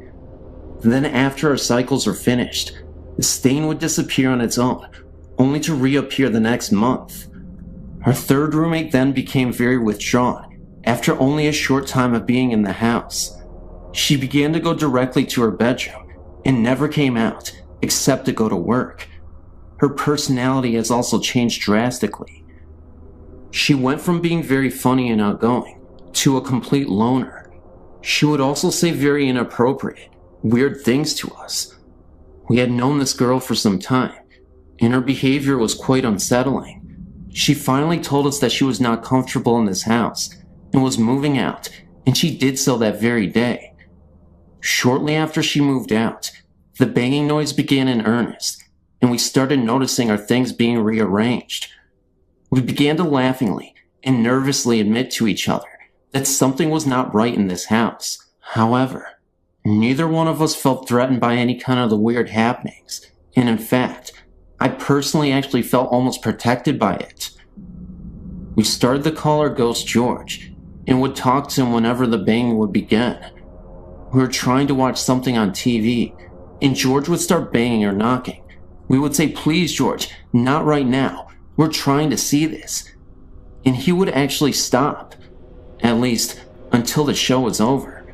Then after our cycles were finished, the stain would disappear on its own, only to reappear the next month. Our third roommate then became very withdrawn after only a short time of being in the house. She began to go directly to her bedroom and never came out except to go to work. Her personality has also changed drastically. She went from being very funny and outgoing to a complete loner. She would also say very inappropriate, weird things to us. We had known this girl for some time, and her behavior was quite unsettling. She finally told us that she was not comfortable in this house and was moving out, and she did so that very day. Shortly after she moved out, the banging noise began in earnest, and we started noticing our things being rearranged. We began to laughingly and nervously admit to each other that something was not right in this house. However, neither one of us felt threatened by any kind of the weird happenings, and in fact, I personally actually felt almost protected by it. We started to call our ghost George, and would talk to him whenever the banging would begin. We were trying to watch something on TV, and George would start banging or knocking. We would say, "Please, George, not right now. We're trying to see this." And he would actually stop, at least until the show was over.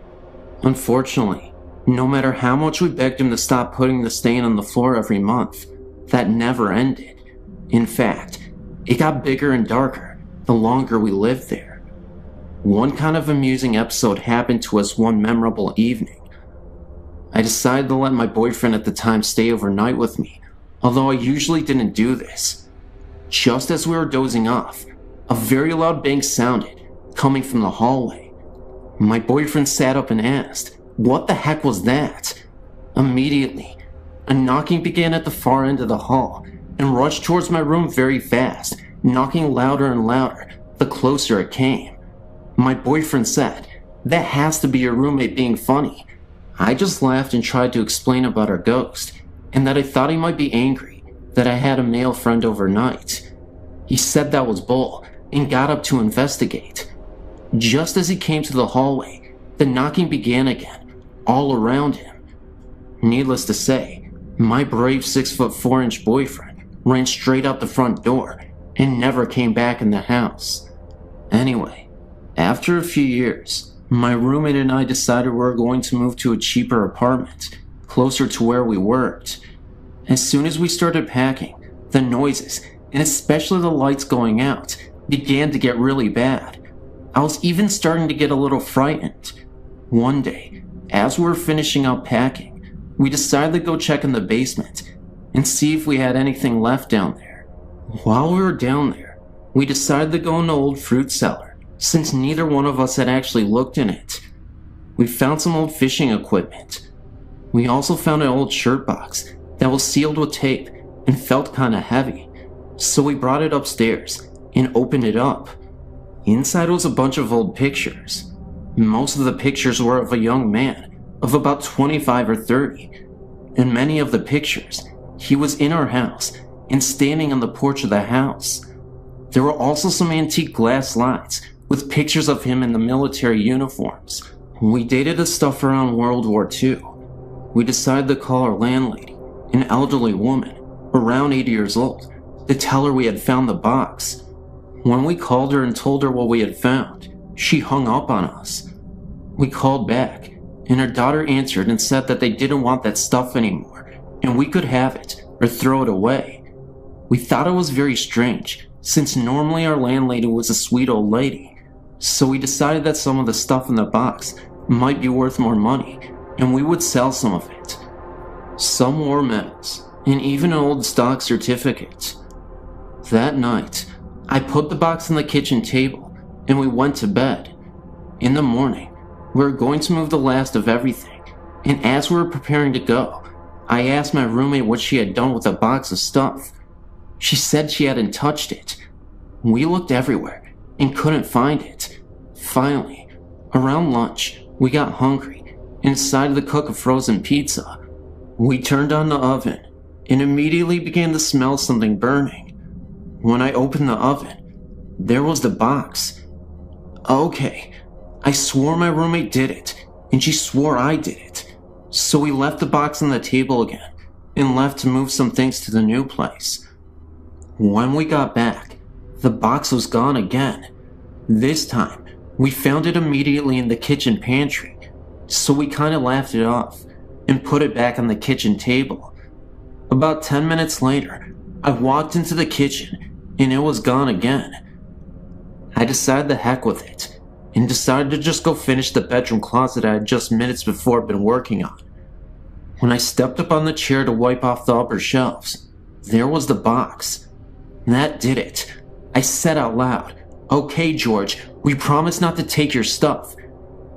Unfortunately, No matter how much we begged him to stop putting the stain on the floor every month, that never ended. In fact, it got bigger and darker the longer we lived there. One kind of amusing episode happened to us one memorable evening. I decided to let my boyfriend at the time stay overnight with me, although I usually didn't do this. Just as we were dozing off, a very loud bang sounded, coming from the hallway. My boyfriend sat up and asked, "What the heck was that?" Immediately, a knocking began at the far end of the hall and rushed towards my room very fast, knocking louder and louder the closer it came. My boyfriend said, "That has to be your roommate being funny." I just laughed and tried to explain about our ghost, and that I thought he might be angry that I had a male friend overnight. He said that was bull and got up to investigate. Just as he came to the hallway, the knocking began again, all around him. Needless to say, my brave 6'4" boyfriend ran straight out the front door and never came back in the house. Anyway, after a few years, my roommate and I decided we were going to move to a cheaper apartment, closer to where we worked. As soon as we started packing, the noises, and especially the lights going out, began to get really bad. I was even starting to get a little frightened. One day, as we were finishing up packing, we decided to go check in the basement and see if we had anything left down there. While we were down there, we decided to go in the old fruit cellar, since neither one of us had actually looked in it. We found some old fishing equipment. We also found an old shirt box that was sealed with tape and felt kinda heavy, so we brought it upstairs and opened it up. Inside was a bunch of old pictures. Most of the pictures were of a young man of about 25 or 30. In many of the pictures, he was in our house and standing on the porch of the house. There were also some antique glass slides with pictures of him in the military uniforms. We dated the stuff around World War II. We decided to call our landlady, an elderly woman, around 80 years old, to tell her we had found the box. When we called her and told her what we had found, she hung up on us. We called back, and her daughter answered and said that they didn't want that stuff anymore, and we could have it or throw it away. We thought it was very strange, since normally our landlady was a sweet old lady, so we decided that some of the stuff in the box might be worth more money, and we would sell some of it. Some war medals, and even an old stock certificate. That night, I put the box on the kitchen table, and we went to bed. In the morning, we were going to move the last of everything, and as we were preparing to go, I asked my roommate what she had done with the box of stuff. She said she hadn't touched it. We looked everywhere and couldn't find it. Finally, around lunch, we got hungry and decided to cook a frozen pizza. We turned on the oven and immediately began to smell something burning. When I opened the oven, there was the box. Okay, I swore my roommate did it, and she swore I did it. So we left the box on the table again and left to move some things to the new place. When we got back, the box was gone again. This time, we found it immediately in the kitchen pantry, so we kinda laughed it off and put it back on the kitchen table. About 10 minutes later, I walked into the kitchen and it was gone again. I decided the heck with it and decided to just go finish the bedroom closet I had just minutes before been working on. When I stepped up on the chair to wipe off the upper shelves, there was the box. That did it. I said out loud, "Okay, George, we promise not to take your stuff,"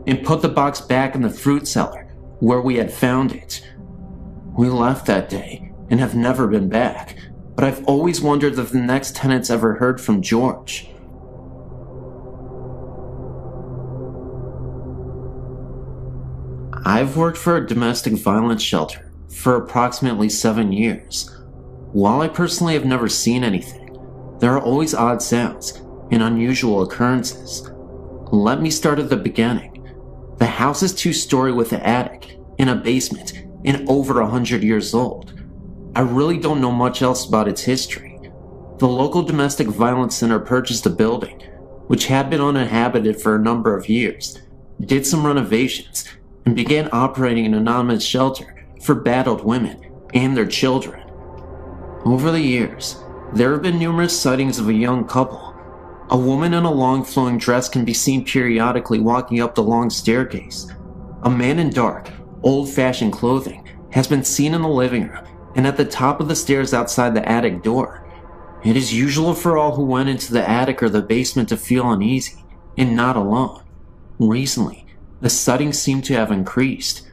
and put the box back in the fruit cellar where we had found it. We left that day and have never been back, but I've always wondered if the next tenants ever heard from George. I've worked for a domestic violence shelter for approximately 7 years. While I personally have never seen anything, there are always odd sounds and unusual occurrences. Let me start at the beginning. The house is 2-story with an attic and a basement and over 100 years old. I really don't know much else about its history. The local domestic violence center purchased the building, which had been uninhabited for a number of years, did some renovations, and began operating an anonymous shelter for battered women and their children. Over the years, there have been numerous sightings of a young couple. A woman in a long flowing dress can be seen periodically walking up the long staircase. A man in dark, old-fashioned clothing has been seen in the living room and at the top of the stairs outside the attic door. It is usual for all who went into the attic or the basement to feel uneasy and not alone. Recently, the sightings seem to have increased.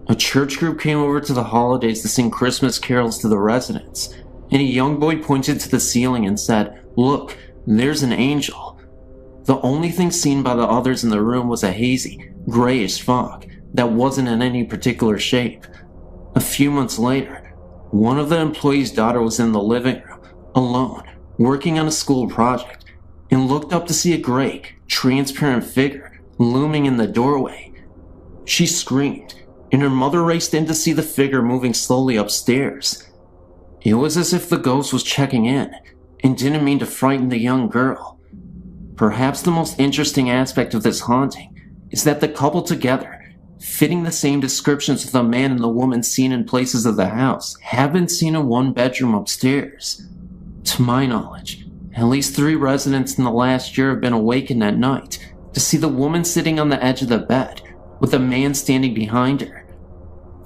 A church group came over to the holidays to sing Christmas carols to the residents, and a young boy pointed to the ceiling and said, "Look, there's an angel." The only thing seen by the others in the room was a hazy, grayish fog that wasn't in any particular shape. A few months later, one of the employees' daughter was in the living room, alone, working on a school project, and looked up to see a gray, transparent figure looming in the doorway. She screamed, and her mother raced in to see the figure moving slowly upstairs. It was as if the ghost was checking in and didn't mean to frighten the young girl. Perhaps the most interesting aspect of this haunting is that the couple together, fitting the same descriptions of the man and the woman seen in places of the house, have been seen in one bedroom upstairs. To my knowledge, at least 3 residents in the last year have been awakened at night to see the woman sitting on the edge of the bed with a man standing behind her.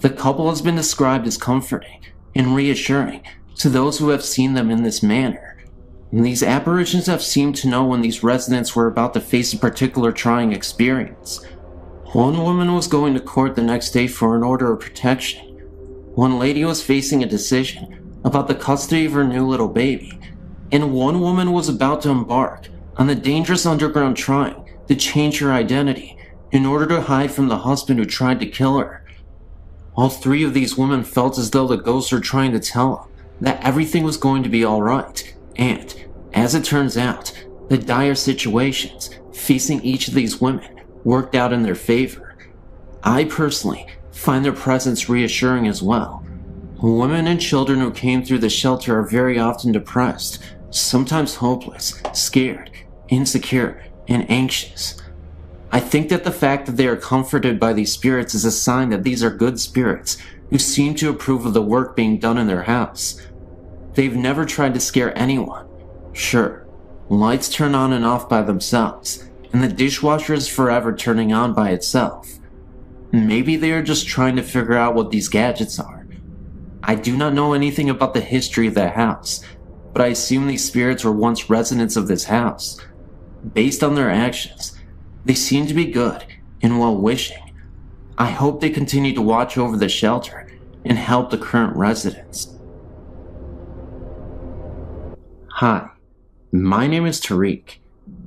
The couple has been described as comforting and reassuring to those who have seen them in this manner. And these apparitions have seemed to know when these residents were about to face a particular trying experience. One woman was going to court the next day for an order of protection. One lady was facing a decision about the custody of her new little baby, and one woman was about to embark on the dangerous underground trying to change her identity in order to hide from the husband who tried to kill her. All 3 of these women felt as though the ghosts were trying to tell them that everything was going to be alright, and, as it turns out, the dire situations facing each of these women worked out in their favor. I personally find their presence reassuring as well. Women and children who came through the shelter are very often depressed, sometimes hopeless, scared, insecure, and anxious. I think that the fact that they are comforted by these spirits is a sign that these are good spirits who seem to approve of the work being done in their house. They've never tried to scare anyone. Sure, lights turn on and off by themselves, and the dishwasher is forever turning on by itself. Maybe they are just trying to figure out what these gadgets are. I do not know anything about the history of that house, but I assume these spirits were once residents of this house. Based on their actions, they seem to be good and well-wishing. I hope they continue to watch over the shelter and help the current residents. Hi, my name is Tariq,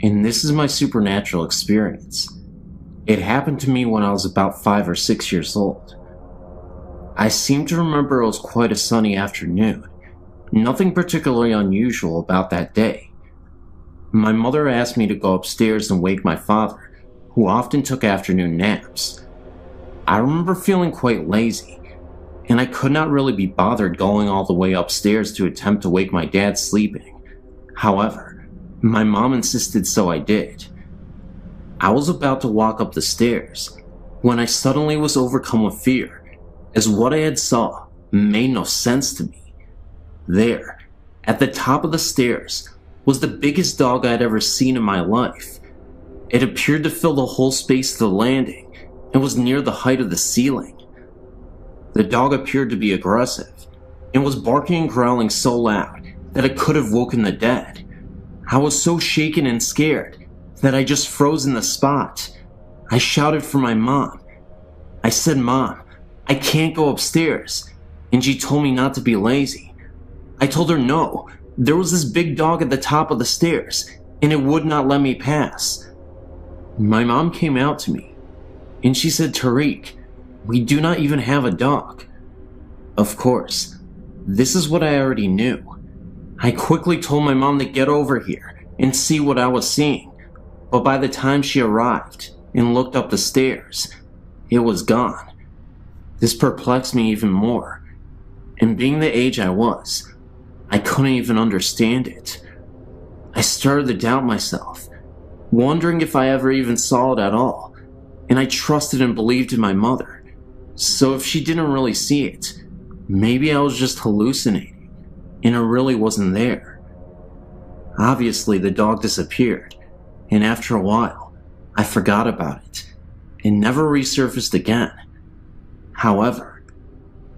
and this is my supernatural experience. It happened to me when I was about 5 or 6 years old. I seem to remember it was quite a sunny afternoon. Nothing particularly unusual about that day. My mother asked me to go upstairs and wake my father, who often took afternoon naps. I remember feeling quite lazy, and I could not really be bothered going all the way upstairs to attempt to wake my dad sleeping. However, my mom insisted, so I did. I was about to walk up the stairs when I suddenly was overcome with fear, as what I had saw made no sense to me. There, at the top of the stairs, was the biggest dog I had ever seen in my life. It appeared to fill the whole space of the landing and was near the height of the ceiling. The dog appeared to be aggressive and was barking and growling so loud that it could have woken the dead. I was so shaken and scared that I just froze in the spot. I shouted for my mom. I said, "Mom, I can't go upstairs," and she told me not to be lazy. I told her no, there was this big dog at the top of the stairs, and it would not let me pass. My mom came out to me, and she said, "Tariq, we do not even have a dog." Of course, this is what I already knew. I quickly told my mom to get over here and see what I was seeing, but by the time she arrived and looked up the stairs, it was gone. This perplexed me even more, and being the age I was, I couldn't even understand it. I started to doubt myself, wondering if I ever even saw it at all. and I trusted and believed in my mother. So if she didn't really see it, maybe I was just hallucinating, and it really wasn't there. Obviously, the dog disappeared, and after a while, I forgot about it, and never resurfaced again. However,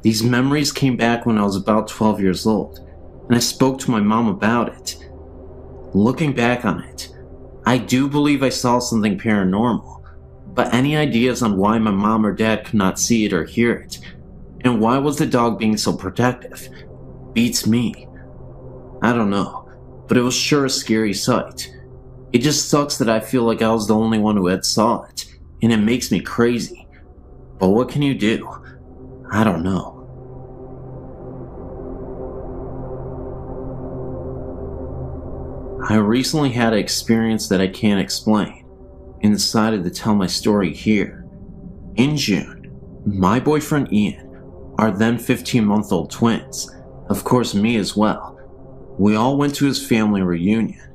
these memories came back when I was about 12 years old, and I spoke to my mom about it. Looking back on it, I do believe I saw something paranormal, but any ideas on why my mom or dad could not see it or hear it, and why was the dog being so protective, beats me. I don't know, but it was sure a scary sight. It just sucks that I feel like I was the only one who had saw it, and it makes me crazy. But what can you do? I don't know. I recently had an experience that I can't explain, and decided to tell my story here. In June, my boyfriend Ian, our then 15-month-old twins, of course me as well, we all went to his family reunion.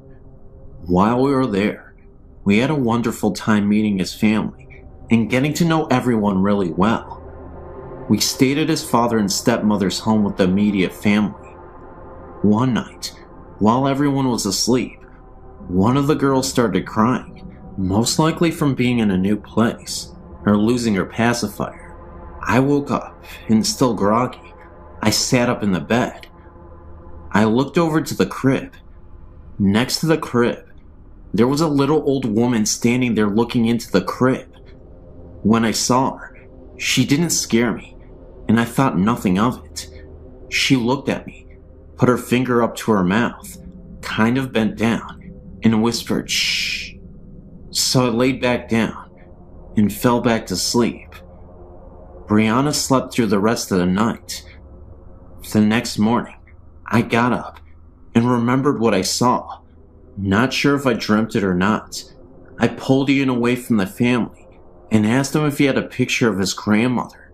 While we were there, we had a wonderful time meeting his family and getting to know everyone really well. We stayed at his father and stepmother's home with the immediate family. One night, while everyone was asleep, one of the girls started crying, most likely from being in a new place or losing her pacifier. I woke up, and still groggy, I sat up in the bed. I looked over to the crib. Next to the crib, there was a little old woman standing there looking into the crib. When I saw her, she didn't scare me, and I thought nothing of it. She looked at me, put her finger up to her mouth, kind of bent down, and whispered, "Shh." So I laid back down and fell back to sleep. Brianna slept through the rest of the night. The next morning, I got up and remembered what I saw. Not sure if I dreamt it or not. I pulled Ian away from the family and asked him if he had a picture of his grandmother.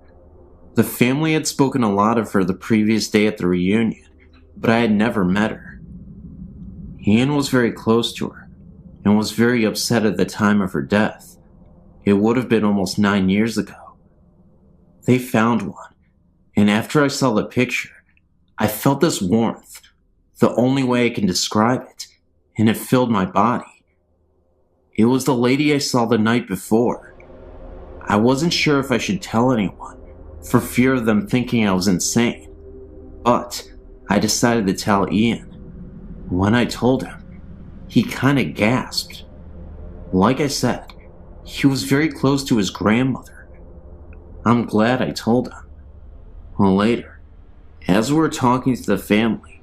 The family had spoken a lot of her the previous day at the reunion, but I had never met her. Ian was very close to her and was very upset at the time of her death. It would have been almost 9 years ago. They found one, and after I saw the picture, I felt this warmth, the only way I can describe it, and it filled my body. It was the lady I saw the night before. I wasn't sure if I should tell anyone, for fear of them thinking I was insane, but I decided to tell Ian. When I told him, he kinda gasped. Like I said, he was very close to his grandmother. I'm glad I told him. Well, later, as we were talking to the family,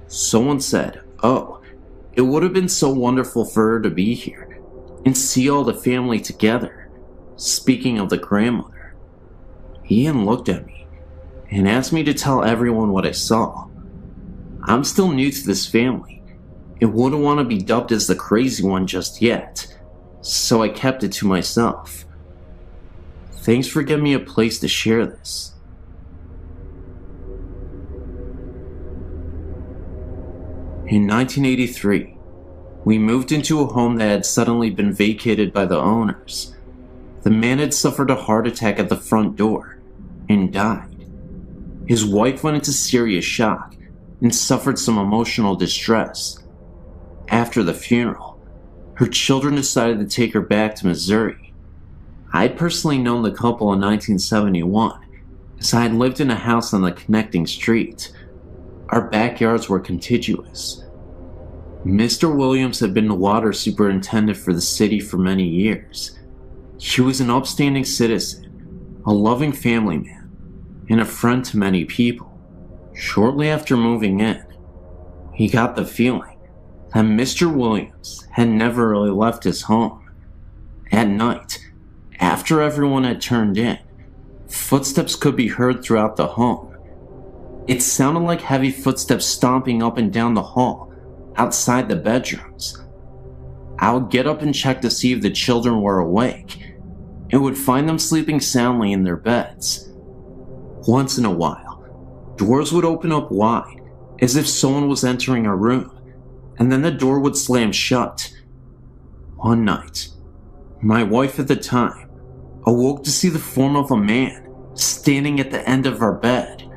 someone said, "Oh, it would have been so wonderful for her to be here and see all the family together." Speaking of the grandmother, Ian looked at me and asked me to tell everyone what I saw. I'm still new to this family and wouldn't want to be dubbed as the crazy one just yet, so I kept it to myself. Thanks for giving me a place to share this. In 1983, we moved into a home that had suddenly been vacated by the owners. The man had suffered a heart attack at the front door and died. His wife went into serious shock and suffered some emotional distress. After the funeral, her children decided to take her back to Missouri. I'd personally known the couple in 1971, as I had lived in a house on the connecting street. Our backyards were contiguous. Mr. Williams had been the water superintendent for the city for many years. He was an upstanding citizen, a loving family man, and a friend to many people. Shortly after moving in, he got the feeling that Mr. Williams had never really left his home. At night, after everyone had turned in, footsteps could be heard throughout the home. It sounded like heavy footsteps stomping up and down the hall, outside the bedrooms. I would get up and check to see if the children were awake, and would find them sleeping soundly in their beds. Once in a while, doors would open up wide, as if someone was entering a room, and then the door would slam shut. One night, my wife at the time awoke to see the form of a man standing at the end of our bed.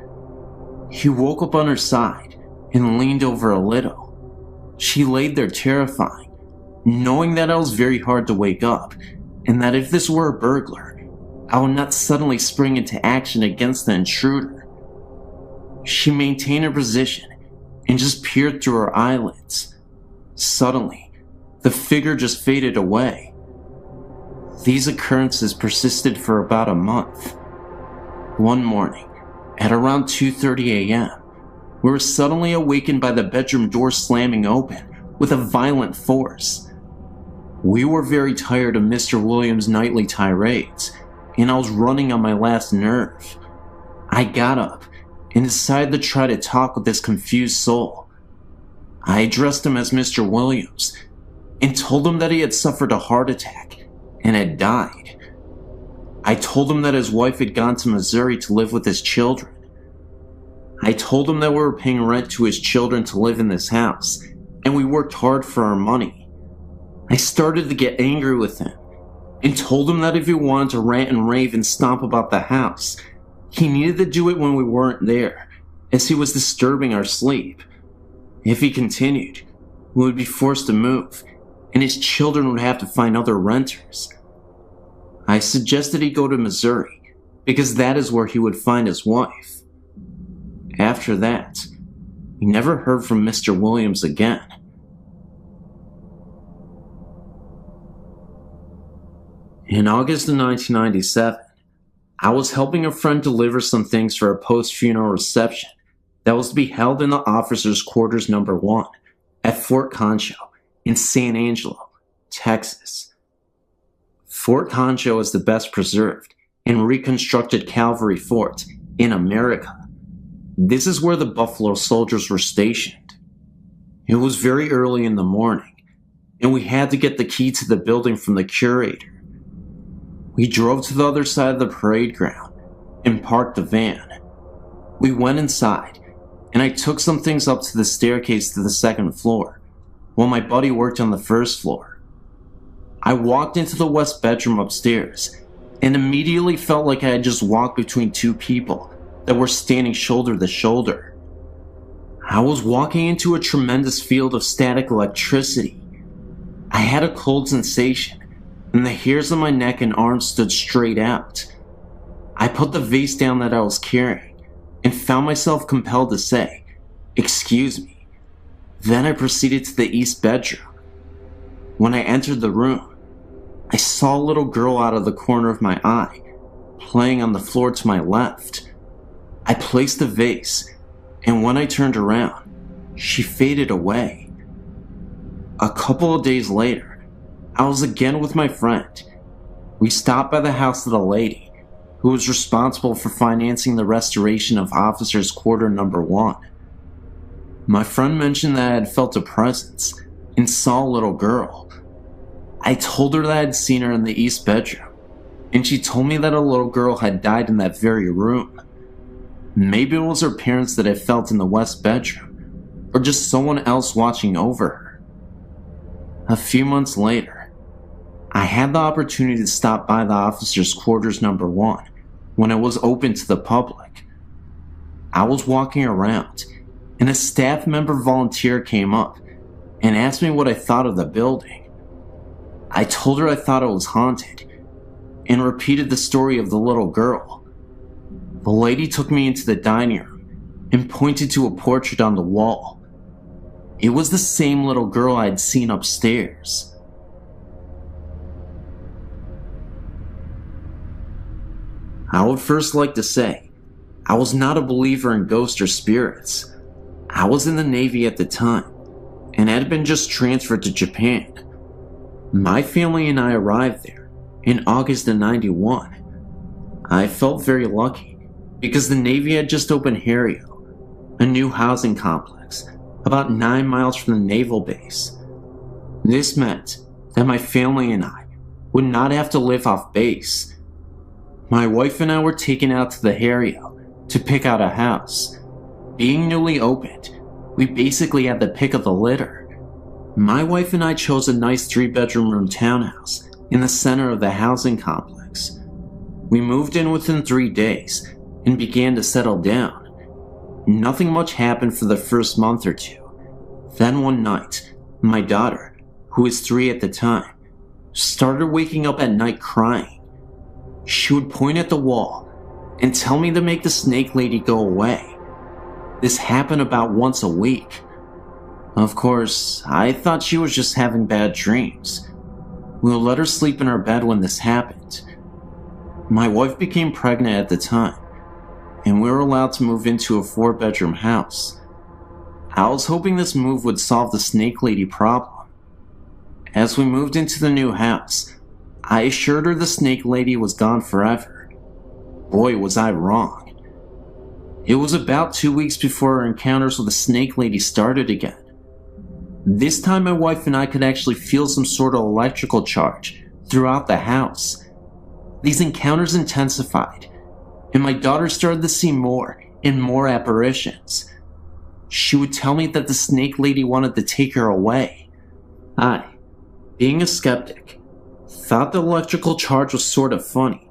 He woke up on her side and leaned over a little. She laid there terrifying, knowing that I was very hard to wake up, and that if this were a burglar, I would not suddenly spring into action against the intruder. She maintained her position and just peered through her eyelids. Suddenly, the figure just faded away. These occurrences persisted for about a month. One morning, at around 2:30 a.m., we were suddenly awakened by the bedroom door slamming open with a violent force. We were very tired of Mr. Williams' nightly tirades, and I was running on my last nerve. I got up and decided to try to talk with this confused soul. I addressed him as Mr. Williams and told him that he had suffered a heart attack and had died. I told him that his wife had gone to Missouri to live with his children. I told him that we were paying rent to his children to live in this house, and we worked hard for our money. I started to get angry with him and told him that if he wanted to rant and rave and stomp about the house, he needed to do it when we weren't there, as he was disturbing our sleep. If he continued, we would be forced to move, and his children would have to find other renters. I suggested he go to Missouri, because that is where he would find his wife. After that, we never heard from Mr. Williams again. In August of 1997, I was helping a friend deliver some things for a post-funeral reception that was to be held in the officers' quarters number 1 at Fort Concho in San Angelo, Texas. Fort Concho is the best preserved and reconstructed cavalry fort in America. This is where the Buffalo Soldiers were stationed. It was very early in the morning, and we had to get the key to the building from the curator. We drove to the other side of the parade ground and parked the van. We went inside, and I took some things up to the staircase to the second floor, while my buddy worked on the first floor. I walked into the west bedroom upstairs, and immediately felt like I had just walked between two people that were standing shoulder to shoulder. I was walking into a tremendous field of static electricity. I had a cold sensation, and the hairs on my neck and arms stood straight out. I put the vase down that I was carrying, and found myself compelled to say, "Excuse me." Then I proceeded to the east bedroom. When I entered the room, I saw a little girl out of the corner of my eye, playing on the floor to my left. I placed the vase, and when I turned around, she faded away. A couple of days later, I was again with my friend. We stopped by the house of the lady who was responsible for financing the restoration of officers' quarter number 1. My friend mentioned that I had felt a presence and saw a little girl. I told her that I had seen her in the east bedroom, and she told me that a little girl had died in that very room. Maybe it was her parents that I felt in the west bedroom, or just someone else watching over her. A few months later, I had the opportunity to stop by the officers' quarters number 1 when it was open to the public. I was walking around, and a staff member volunteer came up and asked me what I thought of the building. I told her I thought it was haunted, and repeated the story of the little girl. The lady took me into the dining room and pointed to a portrait on the wall. It was the same little girl I had seen upstairs. I would first like to say, I was not a believer in ghosts or spirits. I was in the Navy at the time, and had been just transferred to Japan. My family and I arrived there in August of '91. I felt very lucky, because the Navy had just opened Harrio, a new housing complex about 9 miles from the naval base. This meant that my family and I would not have to live off base. My wife and I were taken out to the Harrio to pick out a house. Being newly opened, we basically had the pick of the litter. My wife and I chose a nice 3-bedroom room townhouse in the center of the housing complex. We moved in within 3 days and began to settle down. Nothing much happened for the first month or two. Then one night, my daughter, who was 3 at the time, started waking up at night crying. She would point at the wall and tell me to make the snake lady go away. This happened about once a week. Of course, I thought she was just having bad dreams. We would let her sleep in our bed when this happened. My wife became pregnant at the time, and we were allowed to move into a 4-bedroom house. I was hoping this move would solve the snake lady problem. As we moved into the new house, I assured her the snake lady was gone forever. Boy, was I wrong. It was about 2 weeks before our encounters with the snake lady started again. This time my wife and I could actually feel some sort of electrical charge throughout the house. These encounters intensified, and my daughter started to see more and more apparitions. She would tell me that the snake lady wanted to take her away. I, being a skeptic, thought the electrical charge was sort of funny,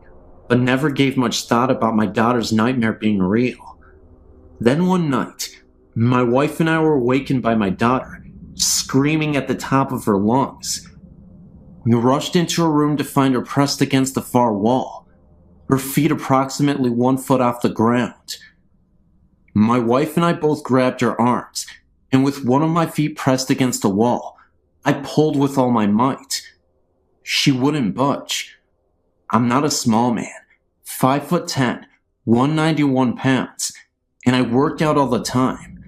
but never gave much thought about my daughter's nightmare being real. Then one night, my wife and I were awakened by my daughter screaming at the top of her lungs. We rushed into her room to find her pressed against the far wall, her feet approximately 1 foot off the ground. My wife and I both grabbed her arms, and with one of my feet pressed against the wall, I pulled with all my might. She wouldn't budge. I'm not a small man, 5'10", 191 pounds, and I worked out all the time.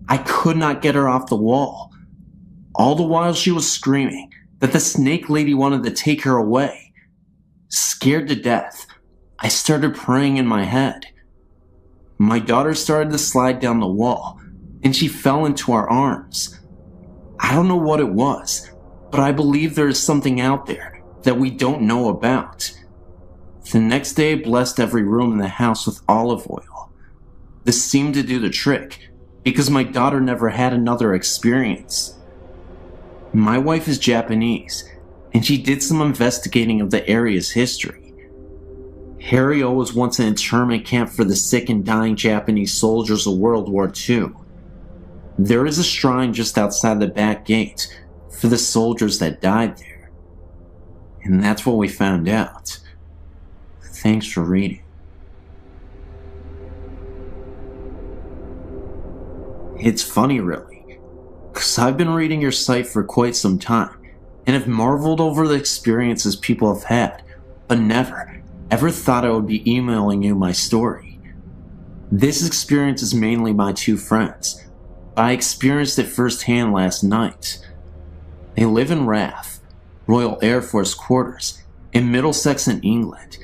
I could not get her off the wall. All the while she was screaming that the snake lady wanted to take her away. Scared to death, I started praying in my head. My daughter started to slide down the wall, and she fell into our arms. I don't know what it was, but I believe there is something out there that we don't know about. The next day I blessed every room in the house with olive oil. This seemed to do the trick, because my daughter never had another experience. My wife is Japanese, and she did some investigating of the area's history. Harrio was once an internment camp for the sick and dying Japanese soldiers of World War II. There is a shrine just outside the back gate for the soldiers that died there. And that's what we found out. Thanks for reading. It's funny, really, because I've been reading your site for quite some time and have marveled over the experiences people have had, but never, ever thought I would be emailing you my story. This experience is mainly my 2 friends, but I experienced it firsthand last night. They live in RAF, Royal Air Force Quarters, in Middlesex in England,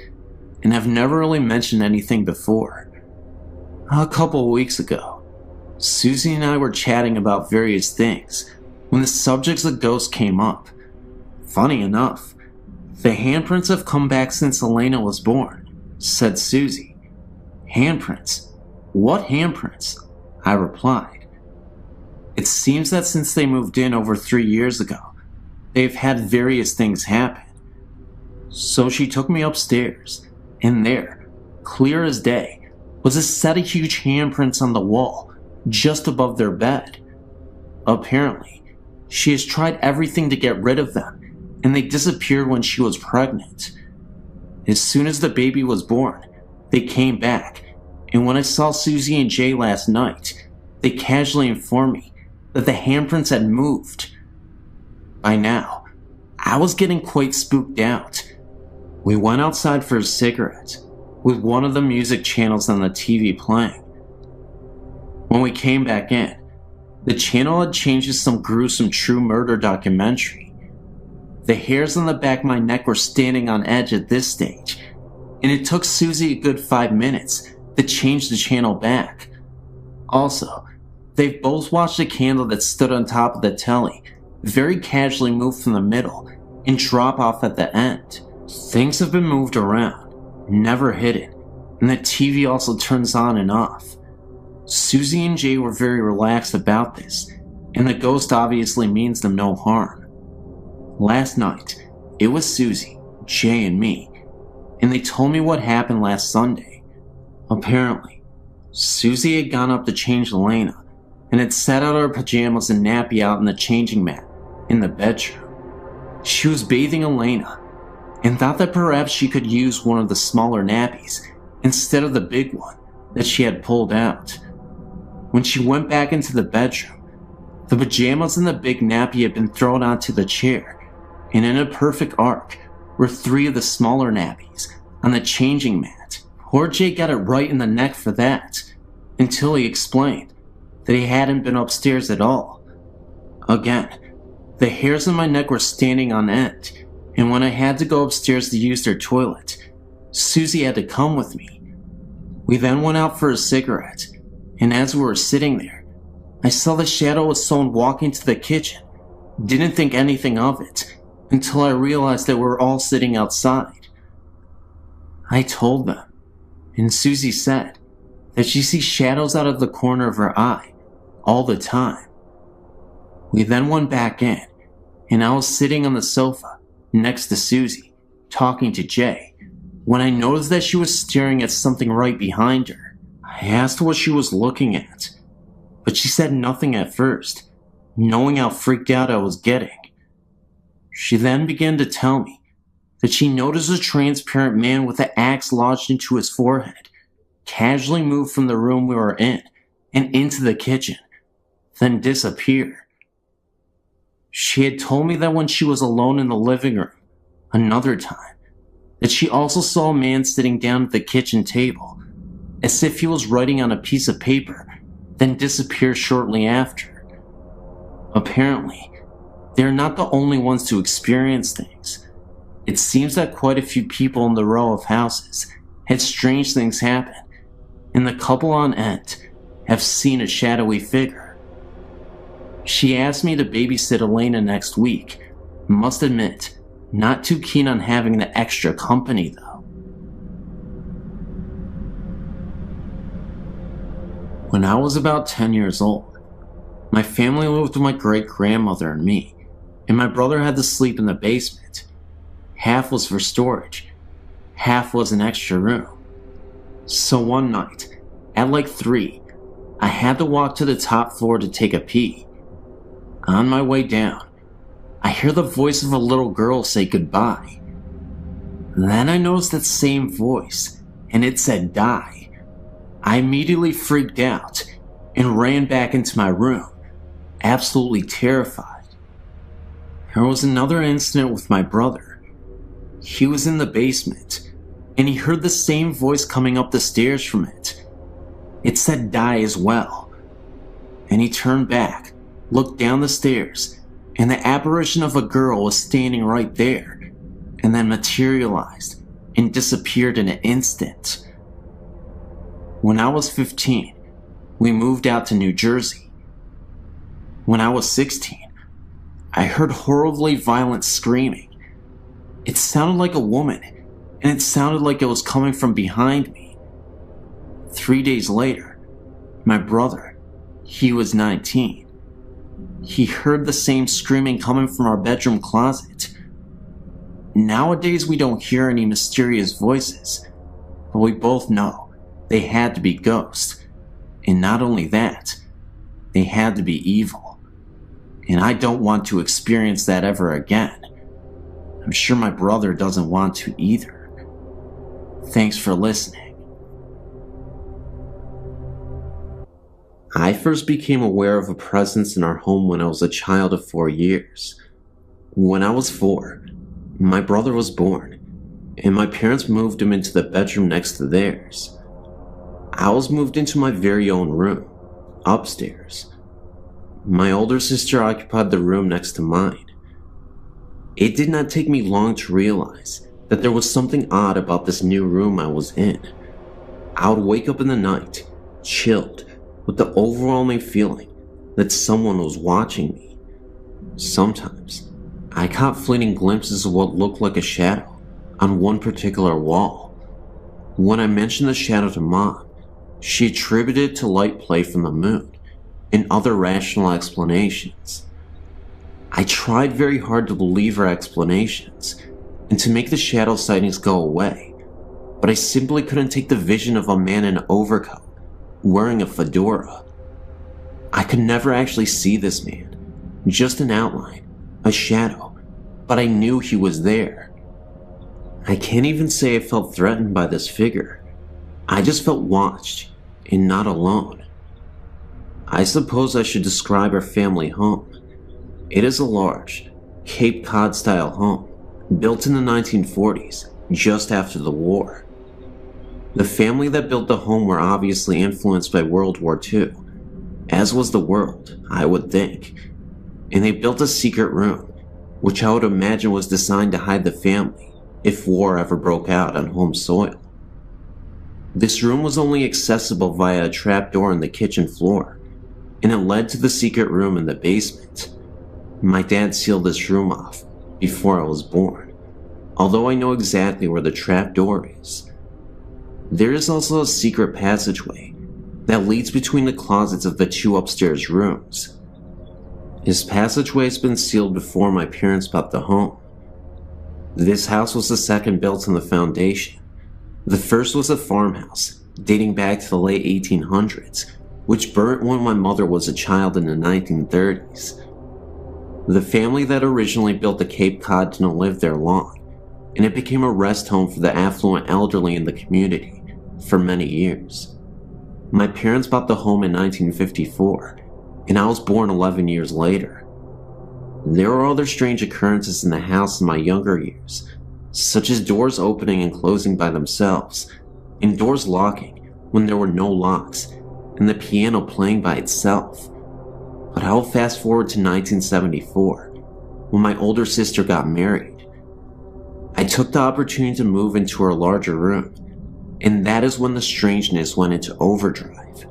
and have never really mentioned anything before. A couple of weeks ago, Susie and I were chatting about various things when the subjects of ghosts came up. Funny enough, the handprints have come back since Elena was born, said Susie. Handprints? What handprints? I replied. It seems that since they moved in over 3 years ago, they've had various things happen. So she took me upstairs, and there, clear as day, was a set of huge handprints on the wall just above their bed. Apparently, she has tried everything to get rid of them, and they disappeared when she was pregnant. As soon as the baby was born, they came back, and when I saw Susie and Jay last night, they casually informed me that the handprints had moved. By now, I was getting quite spooked out. We went outside for a cigarette, with one of the music channels on the TV playing. When we came back in, the channel had changed to some gruesome true murder documentary. The hairs on the back of my neck were standing on edge at this stage, and it took Susie a good 5 minutes to change the channel back. Also, they've both watched a candle that stood on top of the telly very casually move from the middle and drop off at the end. Things have been moved around, never hidden, and the TV also turns on and off. Susie and Jay were very relaxed about this, and the ghost obviously means them no harm. Last night, it was Susie, Jay, and me, and they told me what happened last Sunday. Apparently, Susie had gone up to change Elena and had set out her pajamas and nappy out in the changing mat in the bedroom. She was bathing Elena and thought that perhaps she could use one of the smaller nappies instead of the big one that she had pulled out. When she went back into the bedroom, the pajamas and the big nappy had been thrown onto the chair, and in a perfect arc were 3 of the smaller nappies on the changing mat. Poor Jay got it right in the neck for that, until he explained that he hadn't been upstairs at all. Again, the hairs on my neck were standing on end, and when I had to go upstairs to use their toilet, Susie had to come with me. We then went out for a cigarette, and as we were sitting there, I saw the shadow of someone walking to the kitchen. Didn't think anything of it until I realized that we were all sitting outside. I told them, and Susie said that she sees shadows out of the corner of her eye all the time. We then went back in, and I was sitting on the sofa next to Susie, talking to Jay, when I noticed that she was staring at something right behind her. I asked what she was looking at, but she said nothing at first, knowing how freaked out I was getting. She then began to tell me that she noticed a transparent man with an axe lodged into his forehead casually move from the room we were in and into the kitchen, then disappear. She had told me that when she was alone in the living room, another time, that she also saw a man sitting down at the kitchen table, as if he was writing on a piece of paper, then disappear shortly after. Apparently, they're not the only ones to experience things. It seems that quite a few people in the row of houses had strange things happen, and the couple on end have seen a shadowy figure. She asked me to babysit Elena next week. Must admit, not too keen on having the extra company though. When I was about 10 years old, my family lived with my great-grandmother and me, and my brother had to sleep in the basement. Half was for storage, half was an extra room. So one night, at like 3, I had to walk to the top floor to take a pee. On my way down, I hear the voice of a little girl say goodbye. Then I noticed that same voice, and it said die. I immediately freaked out and ran back into my room, absolutely terrified. There was another incident with my brother. He was in the basement, and he heard the same voice coming up the stairs from it. It said die as well. And he turned back, looked down the stairs, and the apparition of a girl was standing right there, and then materialized and disappeared in an instant. When I was 15, we moved out to New Jersey. When I was 16, I heard horribly violent screaming. It sounded like a woman, and it sounded like it was coming from behind me. 3 days later, my brother, he was 19. He heard the same screaming coming from our bedroom closet. Nowadays, we don't hear any mysterious voices, but we both know they had to be ghosts. And not only that, they had to be evil. And I don't want to experience that ever again. I'm sure my brother doesn't want to either. Thanks for listening. I first became aware of a presence in our home when I was a child of 4 years. When I was 4, my brother was born, and my parents moved him into the bedroom next to theirs. I was moved into my very own room, upstairs. My older sister occupied the room next to mine. It did not take me long to realize that there was something odd about this new room I was in. I would wake up in the night, chilled, with the overwhelming feeling that someone was watching me. Sometimes, I caught fleeting glimpses of what looked like a shadow on one particular wall. When I mentioned the shadow to Mom, she attributed it to light play from the moon and other rational explanations. I tried very hard to believe her explanations and to make the shadow sightings go away, but I simply couldn't take the vision of a man in an overcoat, wearing a fedora. I could never actually see this man, just an outline, a shadow, but I knew he was there. I can't even say I felt threatened by this figure. I just felt watched and not alone. I suppose I should describe our family home. It is a large, Cape Cod style home, built in the 1940s, just after the war. The family that built the home were obviously influenced by World War II, as was the world, I would think. And they built a secret room, which I would imagine was designed to hide the family if war ever broke out on home soil. This room was only accessible via a trapdoor in the kitchen floor, and it led to the secret room in the basement. My dad sealed this room off before I was born, although I know exactly where the trapdoor is. There is also a secret passageway that leads between the closets of the two upstairs rooms. This passageway has been sealed before my parents bought the home. This house was the second built on the foundation. The first was a farmhouse dating back to the late 1800s, which burnt when my mother was a child in the 1930s. The family that originally built the Cape Cod didn't live there long, and it became a rest home for the affluent elderly in the community for many years. My parents bought the home in 1954, and I was born 11 years later. There were other strange occurrences in the house in my younger years, such as doors opening and closing by themselves, and doors locking when there were no locks, and the piano playing by itself. But I'll fast forward to 1974, when my older sister got married. I took the opportunity to move into her larger room, and that is when the strangeness went into overdrive.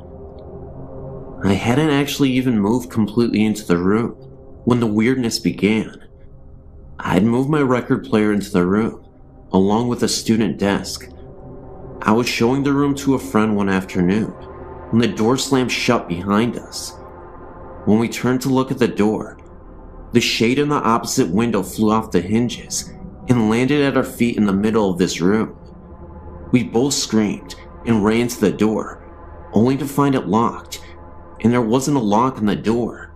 I hadn't actually even moved completely into the room when the weirdness began. I'd moved my record player into the room, along with a student desk. I was showing the room to a friend one afternoon, when the door slammed shut behind us. When we turned to look at the door, the shade in the opposite window flew off the hinges and landed at our feet in the middle of this room. We both screamed and ran to the door, only to find it locked, and there wasn't a lock on the door.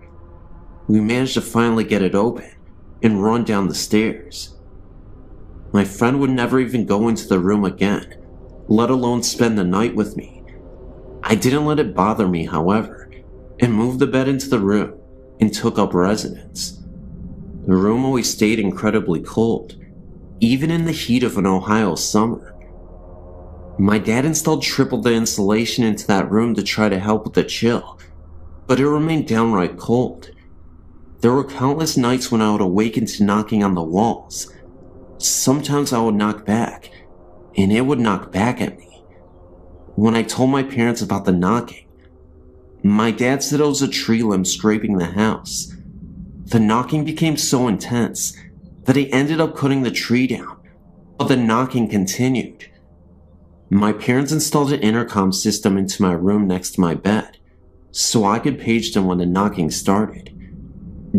We managed to finally get it open and run down the stairs. My friend would never even go into the room again, let alone spend the night with me. I didn't let it bother me, however, and moved the bed into the room and took up residence. The room always stayed incredibly cold, even in the heat of an Ohio summer. My dad installed triple the insulation into that room to try to help with the chill, but it remained downright cold. There were countless nights when I would awaken to knocking on the walls. Sometimes I would knock back, and it would knock back at me. When I told my parents about the knocking, my dad said it was a tree limb scraping the house. The knocking became so intense that he ended up cutting the tree down, but the knocking continued. My parents installed an intercom system into my room next to my bed, so I could page them when the knocking started.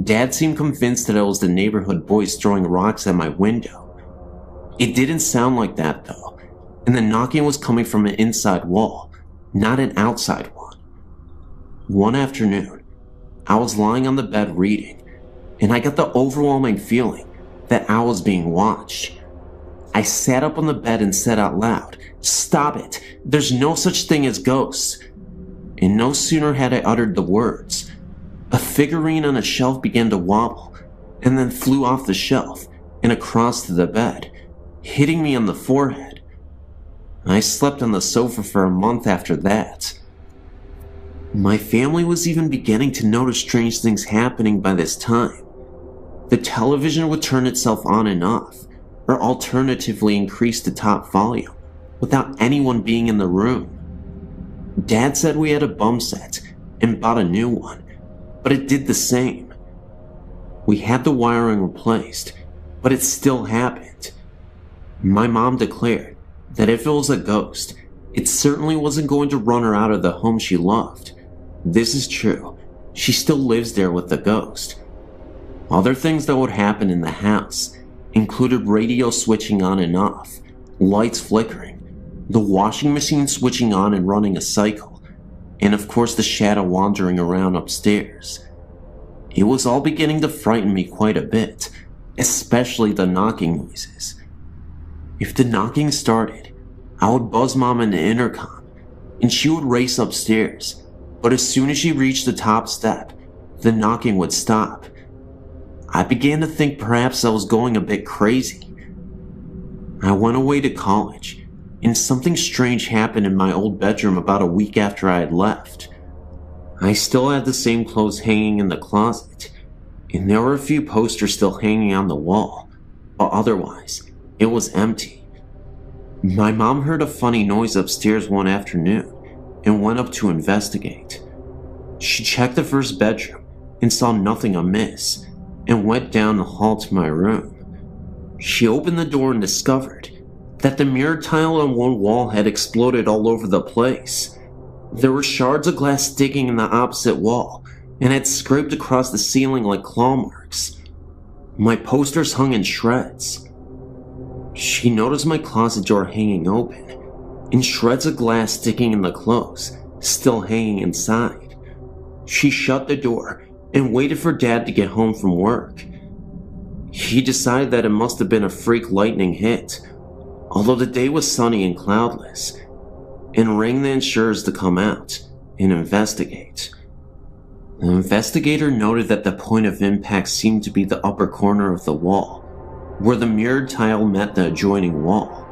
Dad seemed convinced that it was the neighborhood boys throwing rocks at my window. It didn't sound like that though, and the knocking was coming from an inside wall, not an outside one. One afternoon, I was lying on the bed reading, and I got the overwhelming feeling that I was being watched. I sat up on the bed and said out loud, "Stop it! There's no such thing as ghosts!" And no sooner had I uttered the words, a figurine on a shelf began to wobble, and then flew off the shelf and across to the bed, hitting me on the forehead. I slept on the sofa for a month after that. My family was even beginning to notice strange things happening by this time. The television would turn itself on and off, or alternatively increase the top volume, without anyone being in the room. Dad said we had a bum set and bought a new one, but it did the same. We had the wiring replaced, but it still happened. My mom declared that if it was a ghost, it certainly wasn't going to run her out of the home she loved. This is true. She still lives there with the ghost. Other things that would happen in the house included radio switching on and off, lights flickering, the washing machine switching on and running a cycle, and of course the shadow wandering around upstairs. It was all beginning to frighten me quite a bit, especially the knocking noises. If the knocking started, I would buzz Mom in the intercom, and she would race upstairs, but as soon as she reached the top step, the knocking would stop. I began to think perhaps I was going a bit crazy. I went away to college, and something strange happened in my old bedroom about a week after I had left. I still had the same clothes hanging in the closet, and there were a few posters still hanging on the wall, but otherwise, it was empty. My mom heard a funny noise upstairs one afternoon and went up to investigate. She checked the first bedroom and saw nothing amiss and went down the hall to my room. She opened the door and discovered that the mirror tile on one wall had exploded all over the place. There were shards of glass sticking in the opposite wall and had scraped across the ceiling like claw marks. My posters hung in shreds. She noticed my closet door hanging open and shreds of glass sticking in the clothes, still hanging inside. She shut the door and waited for Dad to get home from work. He decided that it must have been a freak lightning hit, although the day was sunny and cloudless, and rang the insurers to come out and investigate. The investigator noted that the point of impact seemed to be the upper corner of the wall, where the mirrored tile met the adjoining wall.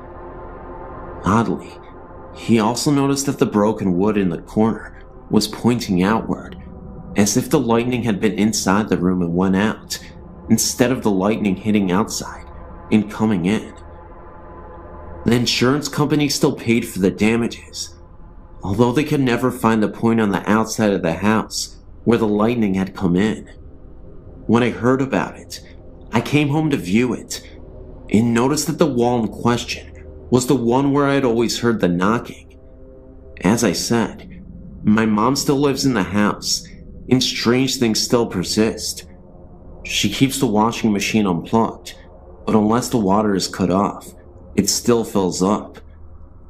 Oddly, he also noticed that the broken wood in the corner was pointing outward, as if the lightning had been inside the room and went out, instead of the lightning hitting outside and coming in. The insurance company still paid for the damages, although they could never find the point on the outside of the house where the lightning had come in. When I heard about it, I came home to view it, and noticed that the wall in question was the one where I had always heard the knocking. As I said, my mom still lives in the house, and strange things still persist. She keeps the washing machine unplugged, but unless the water is cut off, it still fills up.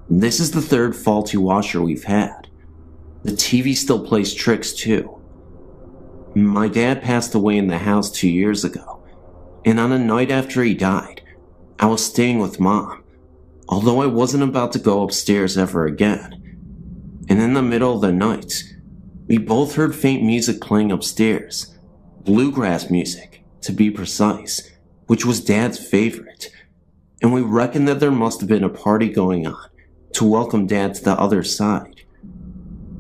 This is the third faulty washer we've had. The TV still plays tricks too. My dad passed away in the house 2 years ago, and on a night after he died, I was staying with Mom, although I wasn't about to go upstairs ever again. And in the middle of the night, we both heard faint music playing upstairs, bluegrass music, to be precise, which was Dad's favorite, and we reckoned that there must have been a party going on to welcome Dad to the other side.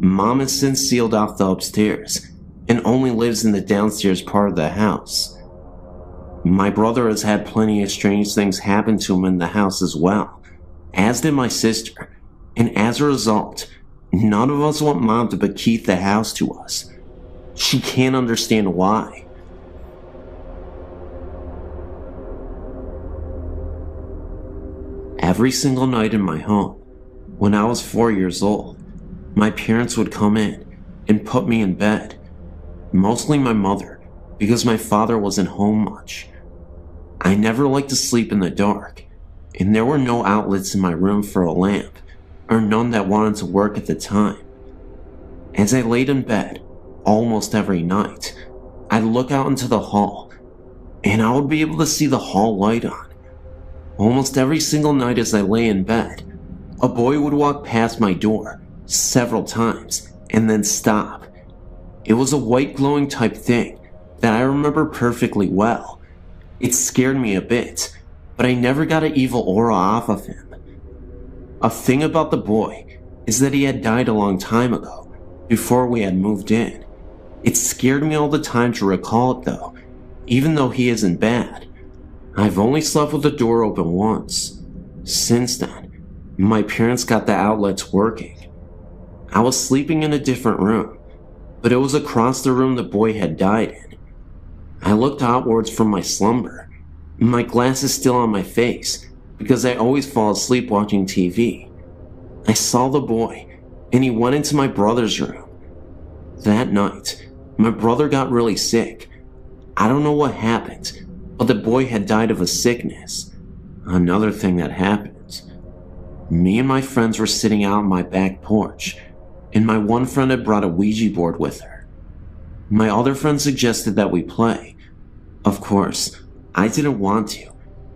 Mom has since sealed off the upstairs and only lives in the downstairs part of the house. My brother has had plenty of strange things happen to him in the house as well, as did my sister, and as a result, none of us want Mom to bequeath the house to us. She can't understand why. Every single night in my home, when I was 4 years old, my parents would come in and put me in bed. Mostly my mother, because my father wasn't home much. I never liked to sleep in the dark, and there were no outlets in my room for a lamp, or none that wanted to work at the time. As I laid in bed, almost every night, I'd look out into the hall, and I would be able to see the hall light on. Almost every single night as I lay in bed, a boy would walk past my door several times and then stop. It was a white glowing type thing that I remember perfectly well. It scared me a bit, but I never got an evil aura off of him. A thing about the boy is that he had died a long time ago, before we had moved in. It scared me all the time to recall it though, even though he isn't bad. I've only slept with the door open once. Since then, my parents got the outlets working. I was sleeping in a different room, but it was across the room the boy had died in. I looked outwards from my slumber, my glasses still on my face, because I always fall asleep watching TV. I saw the boy, and he went into my brother's room. That night, my brother got really sick. I don't know what happened, but the boy had died of a sickness. Another thing that happened. Me and my friends were sitting out on my back porch, and my one friend had brought a Ouija board with her. My other friend suggested that we play. Of course, I didn't want to,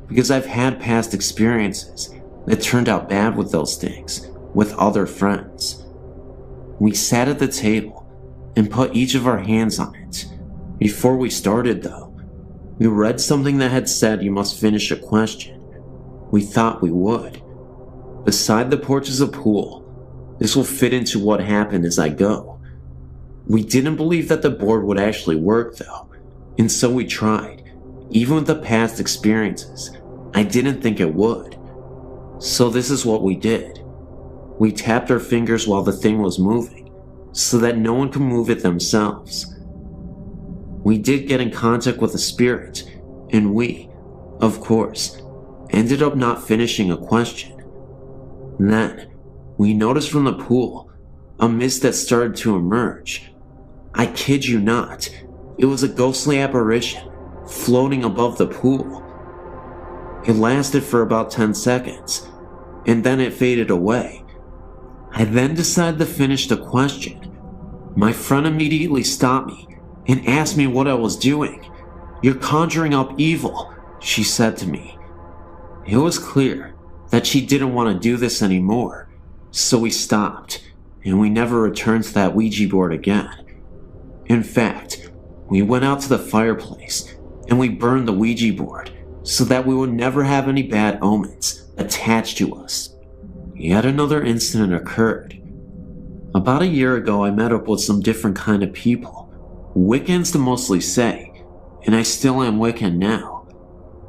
because I've had past experiences that turned out bad with those things, with other friends. We sat at the table and put each of our hands on it. Before we started, though, we read something that had said you must finish a question. We thought we would. Beside the porch is a pool. This will fit into what happened as I go. We didn't believe that the board would actually work, though, and so we tried. Even with the past experiences, I didn't think it would. So this is what we did. We tapped our fingers while the thing was moving, so that no one could move it themselves. We did get in contact with a spirit, and we, of course, ended up not finishing a question. Then, we noticed from the pool a mist that started to emerge. I kid you not, it was a ghostly apparition floating above the pool. It lasted for about 10 seconds, and then it faded away. I then decided to finish the question. My friend immediately stopped me and asked me what I was doing. "You're conjuring up evil," she said to me. It was clear that she didn't want to do this anymore, so we stopped, and we never returned to that Ouija board again. In fact, we went out to the fireplace and we burned the Ouija board so that we would never have any bad omens attached to us. Yet another incident occurred. About a year ago, I met up with some different kind of people. Wiccans to mostly say, and I still am Wiccan now.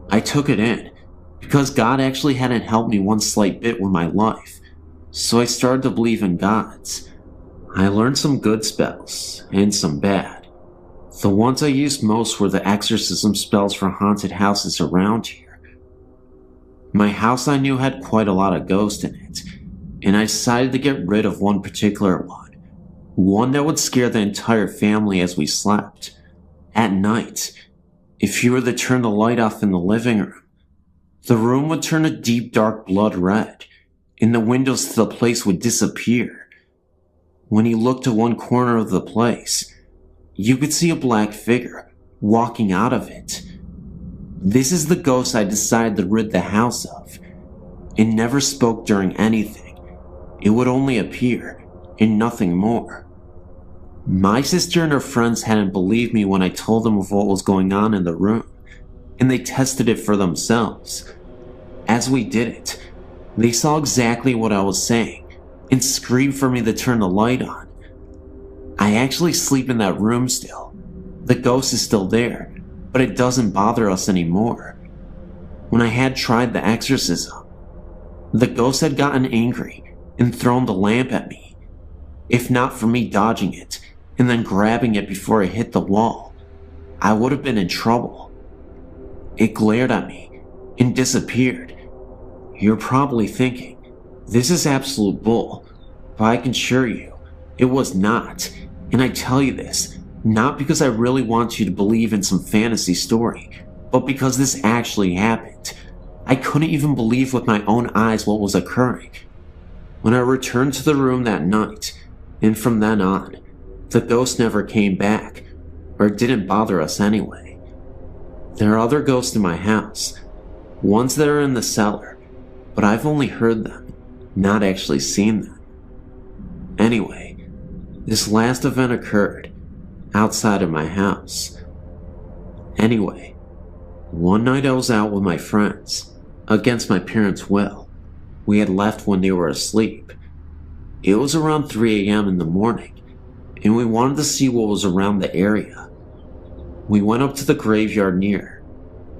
I took it in, because God actually hadn't helped me one slight bit with my life, so I started to believe in gods. I learned some good spells, and some bad. The ones I used most were the exorcism spells for haunted houses around here. My house I knew had quite a lot of ghosts in it, and I decided to get rid of one particular one that would scare the entire family as we slept. At night, if you were to turn the light off in the living room, the room would turn a deep dark blood red, and the windows to the place would disappear. When you looked to one corner of the place, you could see a black figure walking out of it. This is the ghost I decided to rid the house of. It never spoke during anything. It would only appear, and nothing more. My sister and her friends hadn't believed me when I told them of what was going on in the room, and they tested it for themselves. As we did it, they saw exactly what I was saying, and screamed for me to turn the light on. I actually sleep in that room still. The ghost is still there, but it doesn't bother us anymore. When I had tried the exorcism, the ghost had gotten angry and thrown the lamp at me. If not for me dodging it and then grabbing it before it hit the wall, I would have been in trouble. It glared at me and disappeared. You're probably thinking, this is absolute bull, but I can assure you, it was not. And I tell you this, not because I really want you to believe in some fantasy story, but because this actually happened. I couldn't even believe with my own eyes what was occurring. When I returned to the room that night, and from then on, the ghost never came back, or didn't bother us anyway. There are other ghosts in my house, ones that are in the cellar, but I've only heard them, not actually seen them. Anyway, this last event occurred outside of my house. Anyway, one night I was out with my friends, against my parents' will. We had left when they were asleep. It was around 3 a.m. in the morning, and we wanted to see what was around the area. We went up to the graveyard near,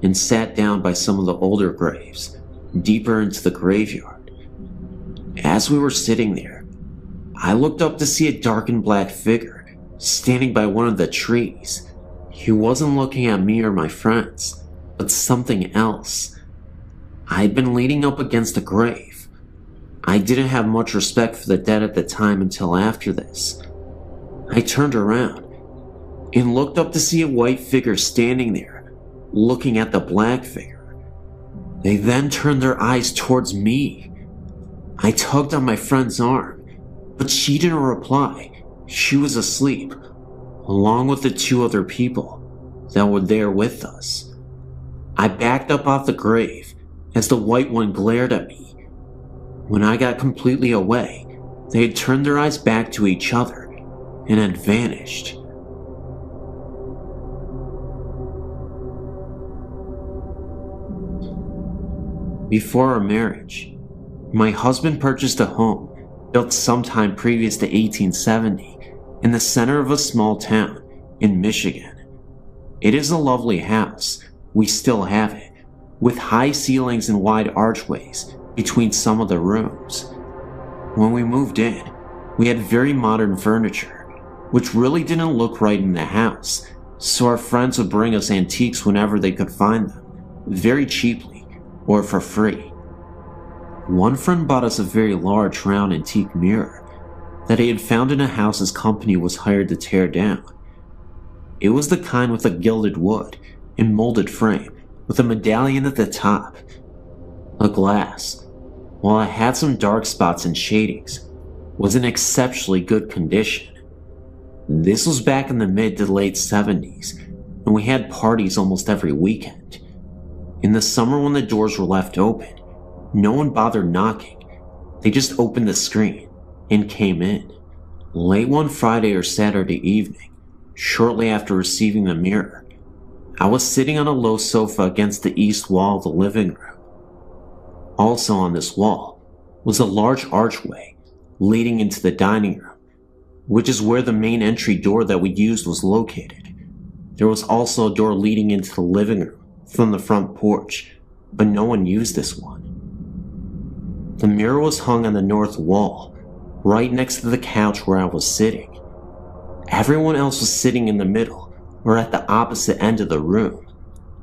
and sat down by some of the older graves, deeper into the graveyard. As we were sitting there, I looked up to see a dark and black figure standing by one of the trees. He wasn't looking at me or my friends, but something else. I had been leaning up against a grave. I didn't have much respect for the dead at the time until after this. I turned around and looked up to see a white figure standing there, looking at the black figure. They then turned their eyes towards me. I tugged on my friend's arm, but she didn't reply. She was asleep, along with the two other people that were there with us. I backed up off the grave as the white one glared at me. When I got completely away, they had turned their eyes back to each other and had vanished. Before our marriage, my husband purchased a home built sometime previous to 1870 in the center of a small town in Michigan. It is a lovely house, we still have it, with high ceilings and wide archways between some of the rooms. When we moved in, we had very modern furniture, which really didn't look right in the house, so our friends would bring us antiques whenever they could find them, very cheaply or for free. One friend bought us a very large round antique mirror that he had found in a house his company was hired to tear down. It was the kind with a gilded wood and molded frame with a medallion at the top. The glass, while it had some dark spots and shadings, was in exceptionally good condition. This was back in the mid to late 70s, and we had parties almost every weekend. In the summer when the doors were left open, no one bothered knocking. They just opened the screen and came in. Late one Friday or Saturday evening, shortly after receiving the mirror, I was sitting on a low sofa against the east wall of the living room. Also on this wall was a large archway leading into the dining room, which is where the main entry door that we used was located. There was also a door leading into the living room from the front porch, but no one used this one. The mirror was hung on the north wall, right next to the couch where I was sitting. Everyone else was sitting in the middle or at the opposite end of the room,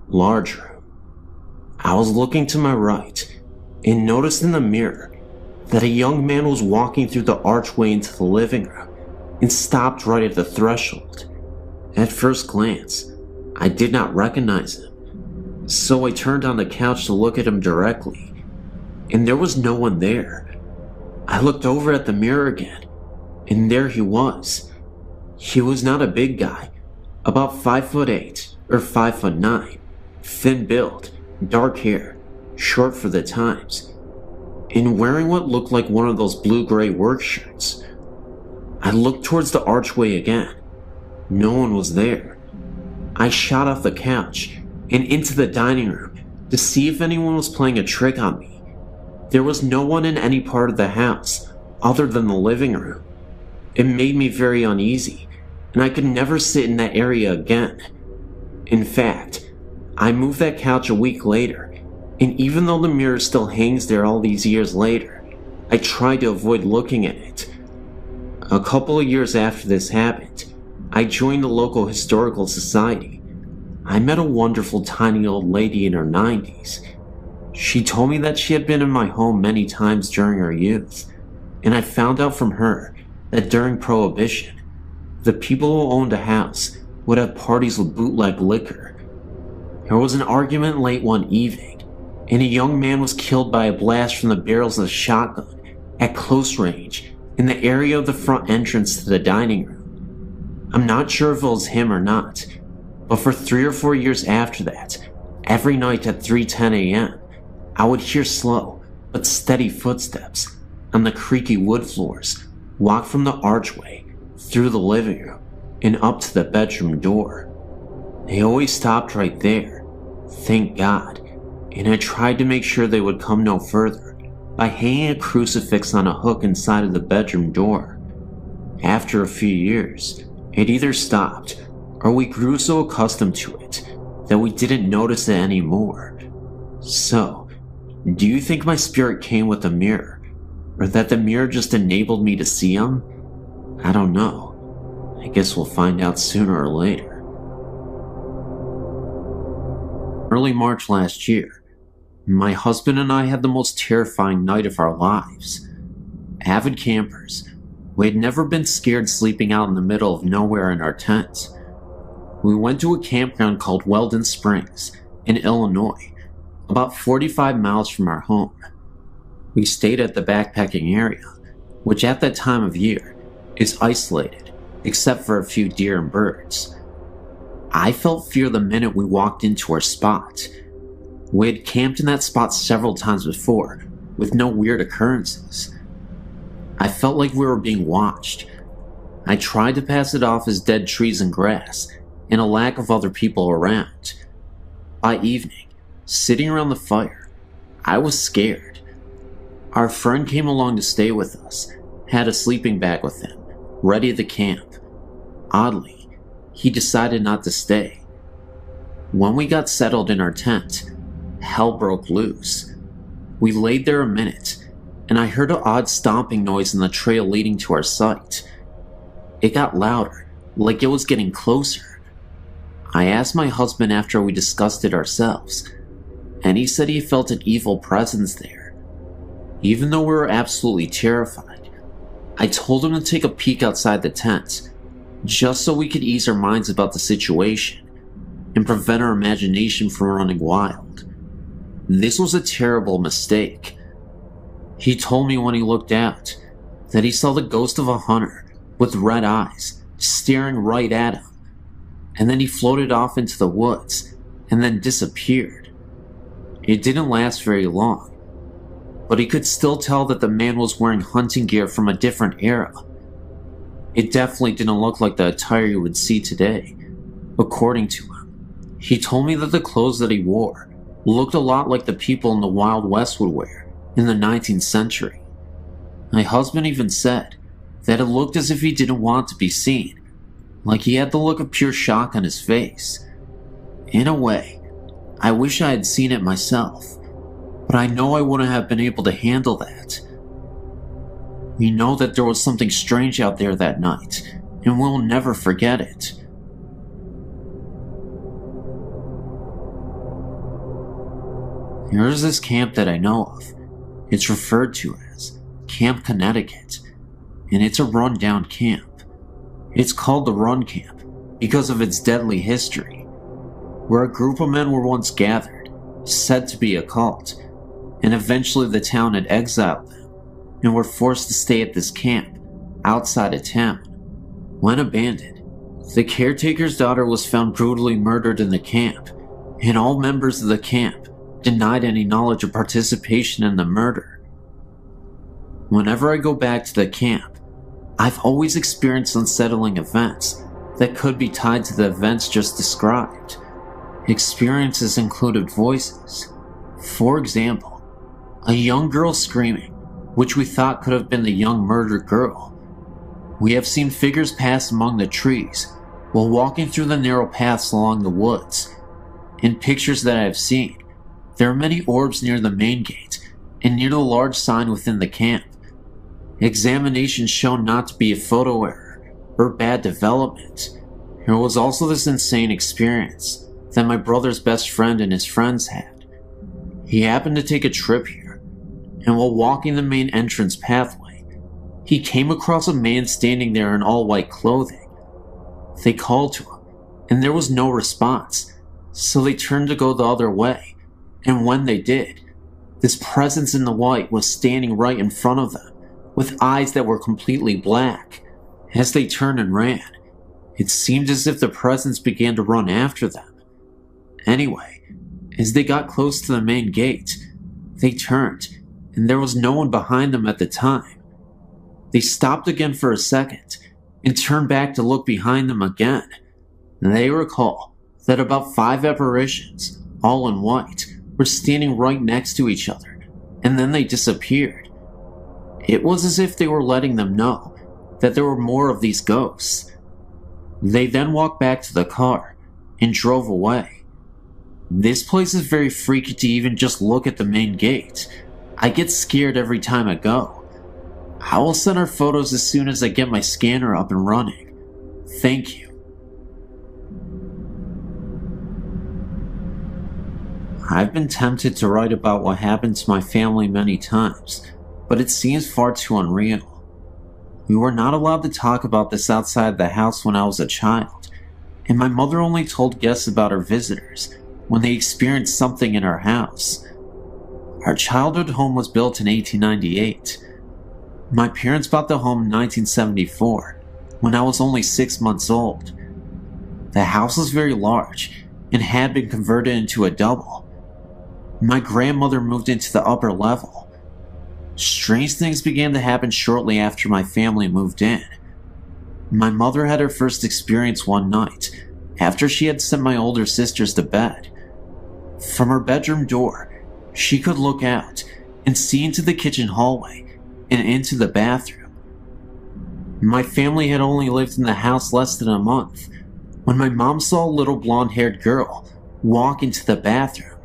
large room. I was looking to my right and noticed in the mirror that a young man was walking through the archway into the living room and stopped right at the threshold. At first glance, I did not recognize him, so I turned on the couch to look at him directly, and there was no one there. I looked over at the mirror again, and there he was. He was not a big guy, about 5'8" or 5'9", thin build, dark hair, short for the times, and wearing what looked like one of those blue-gray work shirts. I looked towards the archway again. No one was there. I shot off the couch and into the dining room to see if anyone was playing a trick on me. There was no one in any part of the house other than the living room. It made me very uneasy, and I could never sit in that area again. In fact, I moved that couch a week later, and even though the mirror still hangs there all these years later, I tried to avoid looking at it. A couple of years after this happened, I joined the local historical society. I met a wonderful tiny old lady in her 90s. She told me that she had been in my home many times during her youth, and I found out from her that during Prohibition, the people who owned a house would have parties with bootleg liquor. There was an argument late one evening, and a young man was killed by a blast from the barrels of a shotgun at close range in the area of the front entrance to the dining room. I'm not sure if it was him or not, but for 3 or 4 years after that, every night at 3:10 a.m., I would hear slow but steady footsteps on the creaky wood floors walk from the archway through the living room and up to the bedroom door. They always stopped right there, thank God, and I tried to make sure they would come no further by hanging a crucifix on a hook inside of the bedroom door. After a few years, it either stopped or we grew so accustomed to it that we didn't notice it anymore. So, do you think my spirit came with the mirror, or that the mirror just enabled me to see him? I don't know. I guess we'll find out sooner or later. Early March last year, my husband and I had the most terrifying night of our lives. Avid campers, we had never been scared sleeping out in the middle of nowhere in our tent. We went to a campground called Weldon Springs in Illinois, about 45 miles from our home. We stayed at the backpacking area, which at that time of year is isolated except for a few deer and birds. I felt fear the minute we walked into our spot. We had camped in that spot several times before, with no weird occurrences. I felt like we were being watched. I tried to pass it off as dead trees and grass, and a lack of other people around. By evening, sitting around the fire, I was scared. Our friend came along to stay with us, had a sleeping bag with him, ready to camp. Oddly, he decided not to stay. When we got settled in our tent, hell broke loose. We laid there a minute, and I heard an odd stomping noise in the trail leading to our site. It got louder, like it was getting closer. I asked my husband after we discussed it ourselves, and he said he felt an evil presence there. Even though we were absolutely terrified, I told him to take a peek outside the tent, just so we could ease our minds about the situation and prevent our imagination from running wild. This was a terrible mistake. He told me when he looked out that he saw the ghost of a hunter with red eyes staring right at him, and then he floated off into the woods and then disappeared. It didn't last very long, but he could still tell that the man was wearing hunting gear from a different era. It definitely didn't look like the attire you would see today, according to him. He told me that the clothes that he wore looked a lot like the people in the Wild West would wear in the 19th century. My husband even said that it looked as if he didn't want to be seen, like he had the look of pure shock on his face. In a way, I wish I had seen it myself, but I know I wouldn't have been able to handle that. We know that there was something strange out there that night, and we'll never forget it. There is this camp that I know of. It's referred to as Camp Connecticut, and it's a run-down camp. It's called the Run Camp because of its deadly history, where a group of men were once gathered, said to be a cult, and eventually the town had exiled them and were forced to stay at this camp outside of town. When abandoned, the caretaker's daughter was found brutally murdered in the camp, and all members of the camp denied any knowledge or participation in the murder. Whenever I go back to the camp, I've always experienced unsettling events that could be tied to the events just described. Experiences included voices. For example, a young girl screaming, which we thought could have been the young murdered girl. We have seen figures pass among the trees while walking through the narrow paths along the woods. In pictures that I have seen, there are many orbs near the main gate and near the large sign within the camp. Examinations shown not to be a photo error or bad development. There was also this insane experience that my brother's best friend and his friends had. He happened to take a trip here, and while walking the main entrance pathway, he came across a man standing there in all white clothing. They called to him, and there was no response, so they turned to go the other way, and when they did, this presence in the white was standing right in front of them, with eyes that were completely black. As they turned and ran, it seemed as if the presence began to run after them. Anyway, as they got close to the main gate, they turned, and there was no one behind them at the time. They stopped again for a second, and turned back to look behind them again. They recall that about 5 apparitions, all in white, were standing right next to each other, and then they disappeared. It was as if they were letting them know that there were more of these ghosts. They then walked back to the car and drove away. This place is very freaky to even just look at the main gate. I get scared every time I go. I will send our photos as soon as I get my scanner up and running. Thank you. I've been tempted to write about what happened to my family many times, but it seems far too unreal. We were not allowed to talk about this outside the house when I was a child, and my mother only told guests about her visitors when they experienced something in our house. Our childhood home was built in 1898. My parents bought the home in 1974, when I was only 6 months old. The house was very large and had been converted into a double. My grandmother moved into the upper level. Strange things began to happen shortly after my family moved in. My mother had her first experience one night after she had sent my older sisters to bed. From her bedroom door, she could look out and see into the kitchen hallway and into the bathroom. My family had only lived in the house less than a month when my mom saw a little blonde-haired girl walk into the bathroom.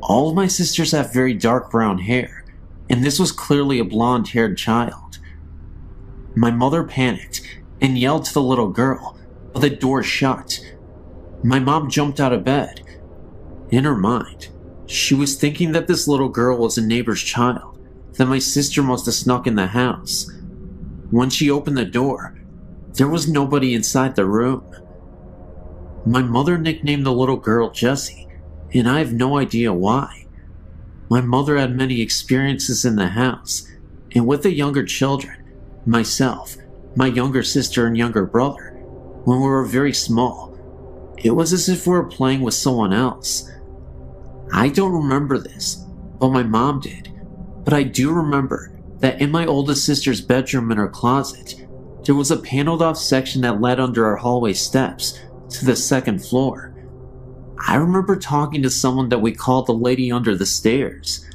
All of my sisters have very dark brown hair, and this was clearly a blonde-haired child. My mother panicked and yelled to the little girl, but the door shut. My mom jumped out of bed. In her mind, she was thinking that this little girl was a neighbor's child, that my sister must have snuck in the house. When she opened the door, there was nobody inside the room. My mother nicknamed the little girl Jessie, and I have no idea why. My mother had many experiences in the house, and with the younger children, myself, my younger sister and younger brother, when we were very small, it was as if we were playing with someone else. I don't remember this, but my mom did. But I do remember that in my oldest sister's bedroom in her closet, there was a paneled off section that led under our hallway steps to the second floor. I remember talking to someone that we called the lady under the stairs.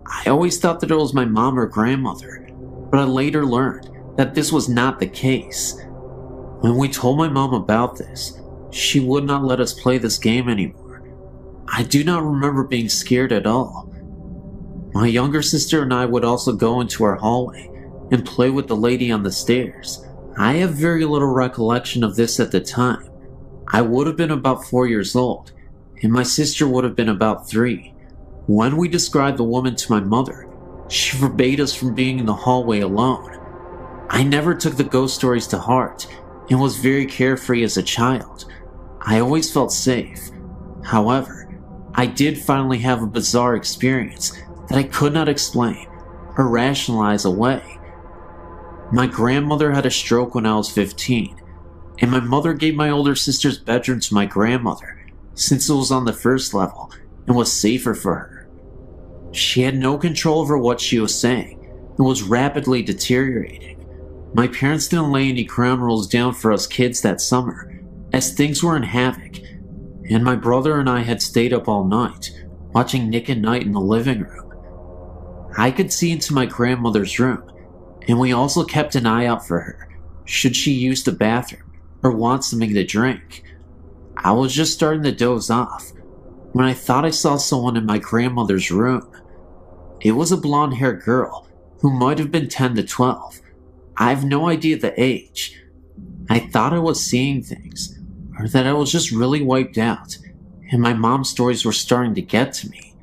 I always thought that it was my mom or grandmother, but I later learned that this was not the case. When we told my mom about this, she would not let us play this game anymore. I do not remember being scared at all. My younger sister and I would also go into our hallway and play with the lady on the stairs. I have very little recollection of this at the time. I would have been about 4 years old, and my sister would have been about 3. When we described the woman to my mother, she forbade us from being in the hallway alone. I never took the ghost stories to heart and was very carefree as a child. I always felt safe. However, I did finally have a bizarre experience that I could not explain or rationalize away. My grandmother had a stroke when I was 15, and my mother gave my older sister's bedroom to my grandmother since it was on the first level and was safer for her. She had no control over what she was saying and was rapidly deteriorating. My parents didn't lay any ground rules down for us kids that summer, as things were in havoc, and my brother and I had stayed up all night, watching Nick at Night in the living room. I could see into my grandmother's room, and we also kept an eye out for her, should she use the bathroom or want something to drink. I was just starting to doze off when I thought I saw someone in my grandmother's room. It was a blonde-haired girl who might have been 10 to 12. I have no idea the age. I thought I was seeing things, or that I was just really wiped out, and my mom's stories were starting to get to me.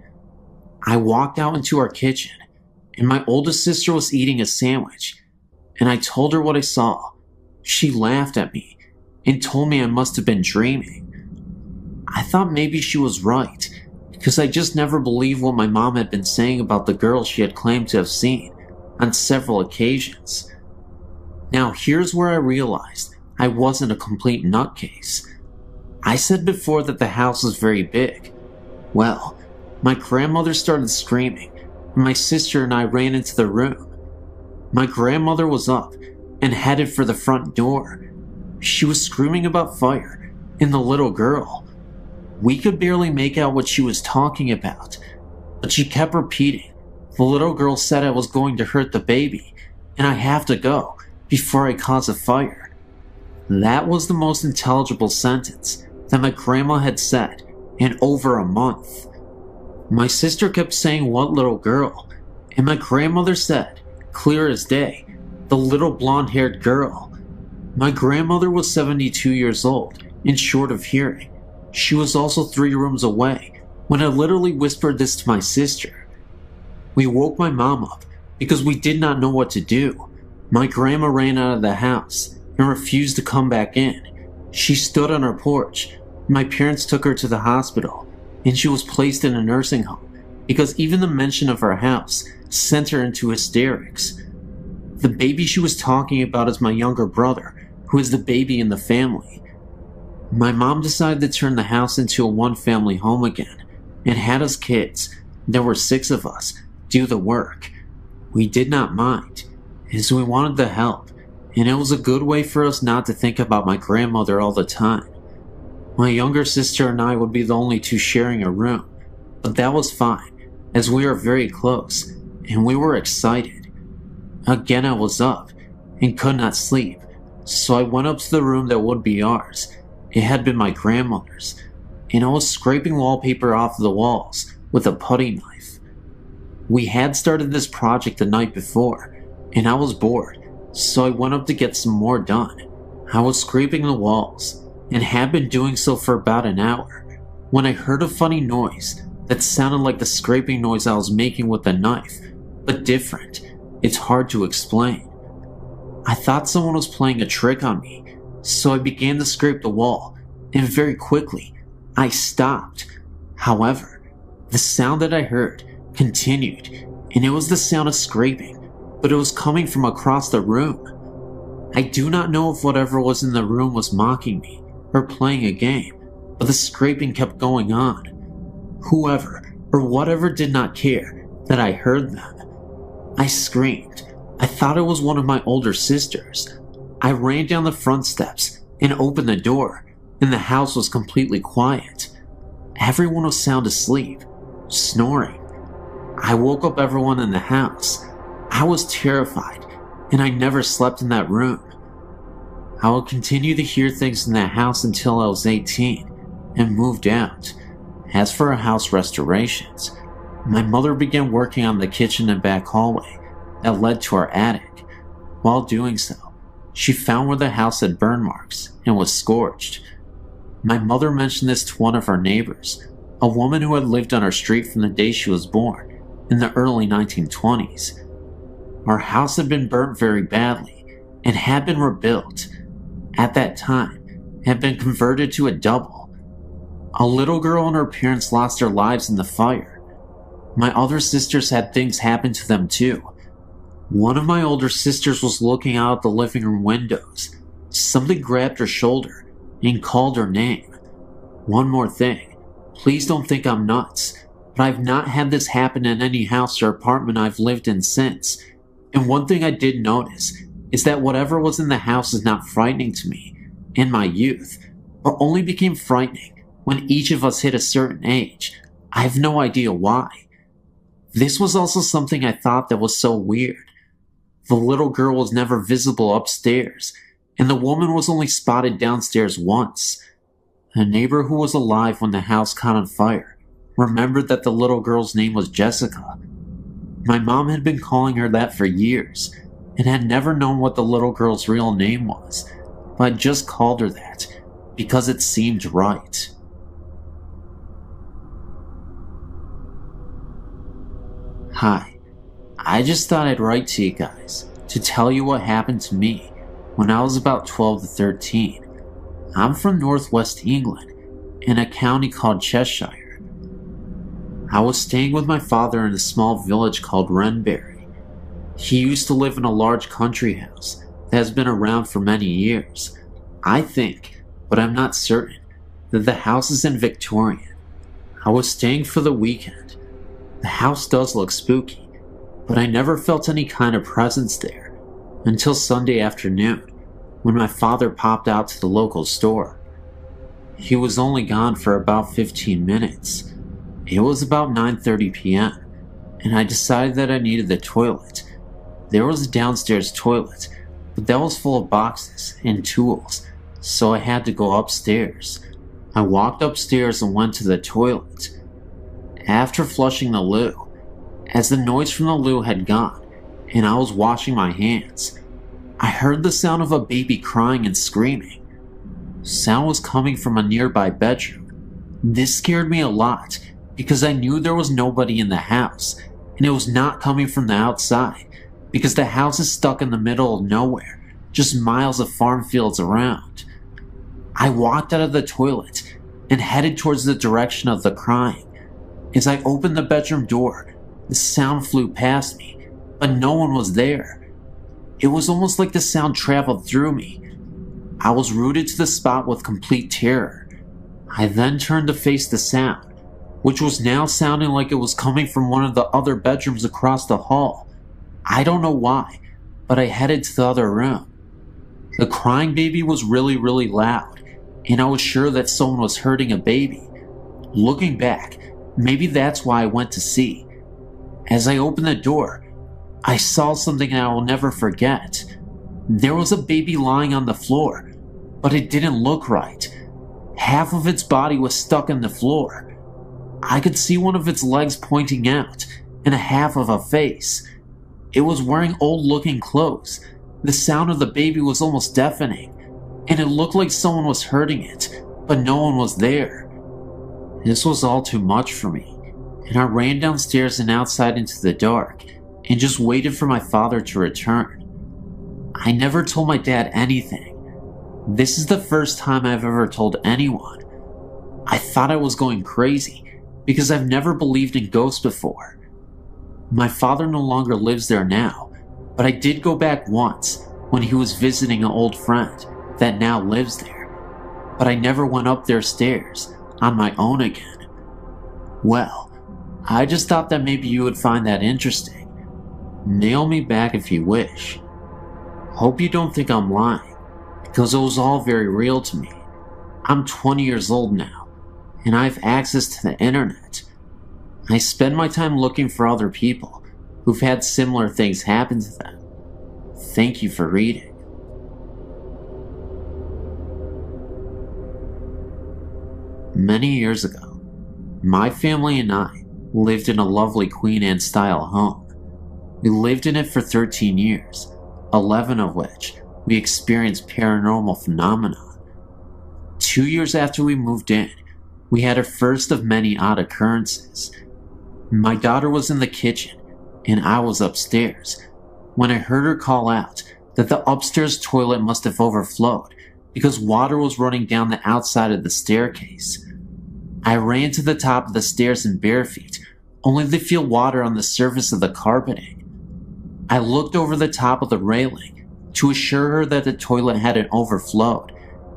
I walked out into our kitchen, and my oldest sister was eating a sandwich, and I told her what I saw. She laughed at me and told me I must have been dreaming. I thought maybe she was right, because I just never believed what my mom had been saying about the girl she had claimed to have seen on several occasions. Now here's where I realized I wasn't a complete nutcase. I said before that the house was very big. Well, my grandmother started screaming, and my sister and I ran into the room. My grandmother was up and headed for the front door. She was screaming about fire and the little girl. We could barely make out what she was talking about, but she kept repeating, "The little girl said I was going to hurt the baby, and I have to go before I cause a fire." That was the most intelligible sentence that my grandma had said in over a month. My sister kept saying, "What little girl?" And my grandmother said, clear as day, "The little blonde-haired girl." My grandmother was 72 years old and short of hearing. She was also 3 rooms away when I literally whispered this to my sister. We woke my mom up because we did not know what to do. My grandma ran out of the house and refused to come back in. She stood on her porch. My parents took her to the hospital, and she was placed in a nursing home because even the mention of our house sent her into hysterics. The baby she was talking about is my younger brother, who is the baby in the family. My mom decided to turn the house into a one-family home again, and had us kids, there were 6 of us, do the work. We did not mind, as we wanted the help, and it was a good way for us not to think about my grandmother all the time. My younger sister and I would be the only 2 sharing a room, but that was fine, as we are very close, and we were excited. Again I was up, and could not sleep, so I went up to the room that would be ours. It had been my grandmother's, and I was scraping wallpaper off the walls with a putty knife. We had started this project the night before, and I was bored, so I went up to get some more done. I was scraping the walls, and had been doing so for about an hour, when I heard a funny noise that sounded like the scraping noise I was making with the knife, but different. It's hard to explain. I thought someone was playing a trick on me, so I began to scrape the wall, and very quickly, I stopped. However, the sound that I heard continued, and it was the sound of scraping, but it was coming from across the room. I do not know if whatever was in the room was mocking me or playing a game, but the scraping kept going on. Whoever or whatever did not care that I heard them. I screamed. I thought it was one of my older sisters. I ran down the front steps and opened the door, and the house was completely quiet. Everyone was sound asleep, snoring. I woke up everyone in the house. I was terrified, and I never slept in that room. I would continue to hear things in that house until I was 18 and moved out. As for our house restorations, my mother began working on the kitchen and back hallway that led to our attic. While doing so, she found where the house had burn marks and was scorched. My mother mentioned this to one of our neighbors, a woman who had lived on our street from the day she was born, in the early 1920s. Our house had been burnt very badly and had been rebuilt. At that time, it had been converted to a double. A little girl and her parents lost their lives in the fire. My other sisters had things happen to them too. One of my older sisters was looking out the living room windows. Something grabbed her shoulder and called her name. One more thing, please don't think I'm nuts, but I've not had this happen in any house or apartment I've lived in since. And one thing I did notice is that whatever was in the house is not frightening to me in my youth, but only became frightening when each of us hit a certain age. I have no idea why. This was also something I thought that was so weird. The little girl was never visible upstairs, and the woman was only spotted downstairs once. A neighbor who was alive when the house caught on fire remembered that the little girl's name was Jessica. My mom had been calling her that for years, and had never known what the little girl's real name was, but had just called her that because it seemed right. Hi, I just thought I'd write to you guys to tell you what happened to me when I was about 12 to 13. I'm from northwest England, in a county called Cheshire. I was staying with my father in a small village called Wrenbury. He used to live in a large country house that has been around for many years. I think, but I'm not certain, that the house is in Victorian. I was staying for the weekend. The house does look spooky, but I never felt any kind of presence there until Sunday afternoon when my father popped out to the local store. He was only gone for about 15 minutes. It was about 9:30 p.m. and I decided that I needed the toilet. There was a downstairs toilet, but that was full of boxes and tools, so I had to go upstairs. I walked upstairs and went to the toilet. After flushing the loo, as the noise from the loo had gone and I was washing my hands, I heard the sound of a baby crying and screaming. Sound was coming from a nearby bedroom. This scared me a lot because I knew there was nobody in the house, and it was not coming from the outside because the house is stuck in the middle of nowhere, just miles of farm fields around. I walked out of the toilet and headed towards the direction of the crying, As I opened the bedroom door, the sound flew past me, but no one was there. It was almost like the sound traveled through me. I was rooted to the spot with complete terror. I then turned to face the sound, which was now sounding like it was coming from one of the other bedrooms across the hall. I don't know why, but I headed to the other room. The crying baby was really, really loud, and I was sure that someone was hurting a baby. Looking back, maybe that's why I went to see. As I opened the door, I saw something I will never forget. There was a baby lying on the floor, but it didn't look right. Half of its body was stuck in the floor. I could see one of its legs pointing out, and a half of a face. It was wearing old-looking clothes. The sound of the baby was almost deafening, and it looked like someone was hurting it, but no one was there. This was all too much for me, and I ran downstairs and outside into the dark, and just waited for my father to return. I never told my dad anything. This is the first time I've ever told anyone. I thought I was going crazy, because I've never believed in ghosts before. My father no longer lives there now, but I did go back once when he was visiting an old friend that now lives there, but I never went up their stairs on my own again. Well, I just thought that maybe you would find that interesting. Nail me back if you wish. Hope you don't think I'm lying, because it was all very real to me. I'm 20 years old now, and I have access to the internet. I spend my time looking for other people who've had similar things happen to them. Thank you for reading. Many years ago, my family and I lived in a lovely Queen Anne-style home. We lived in it for 13 years, 11 of which we experienced paranormal phenomena. 2 years after we moved in, we had a first of many odd occurrences. My daughter was in the kitchen, and I was upstairs, when I heard her call out that the upstairs toilet must have overflowed because water was running down the outside of the staircase. I ran to the top of the stairs in bare feet, only to feel water on the surface of the carpeting. I looked over the top of the railing to assure her that the toilet hadn't overflowed,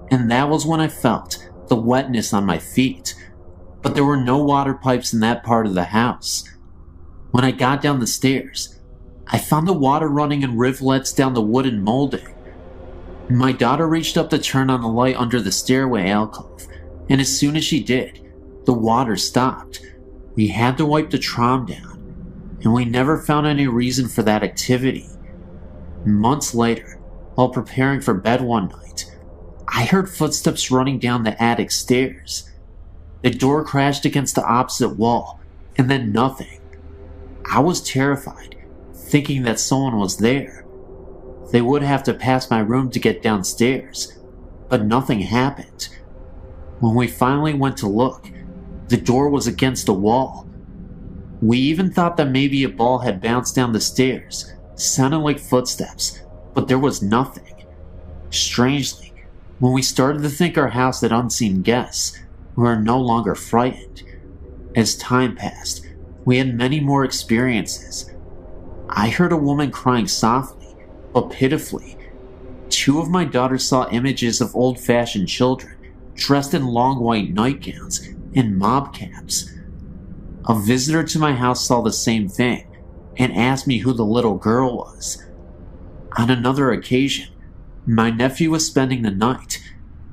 and that was when I felt the wetness on my feet, but there were no water pipes in that part of the house. When I got down the stairs, I found the water running in rivulets down the wooden molding. My daughter reached up to turn on the light under the stairway alcove, and as soon as she did, the water stopped. We had to wipe the trom down, and we never found any reason for that activity. Months later, while preparing for bed one night, I heard footsteps running down the attic stairs. The door crashed against the opposite wall, and then nothing. I was terrified, thinking that someone was there. They would have to pass my room to get downstairs, but nothing happened. When we finally went to look, the door was against the wall. We even thought that maybe a ball had bounced down the stairs, sounding like footsteps, but there was nothing. Strangely, when we started to think our house had unseen guests, we were no longer frightened. As time passed, we had many more experiences. I heard a woman crying softly, but pitifully. 2 of my daughters saw images of old-fashioned children dressed in long white nightgowns and mob caps. A visitor to my house saw the same thing and asked me who the little girl was. On another occasion, my nephew was spending the night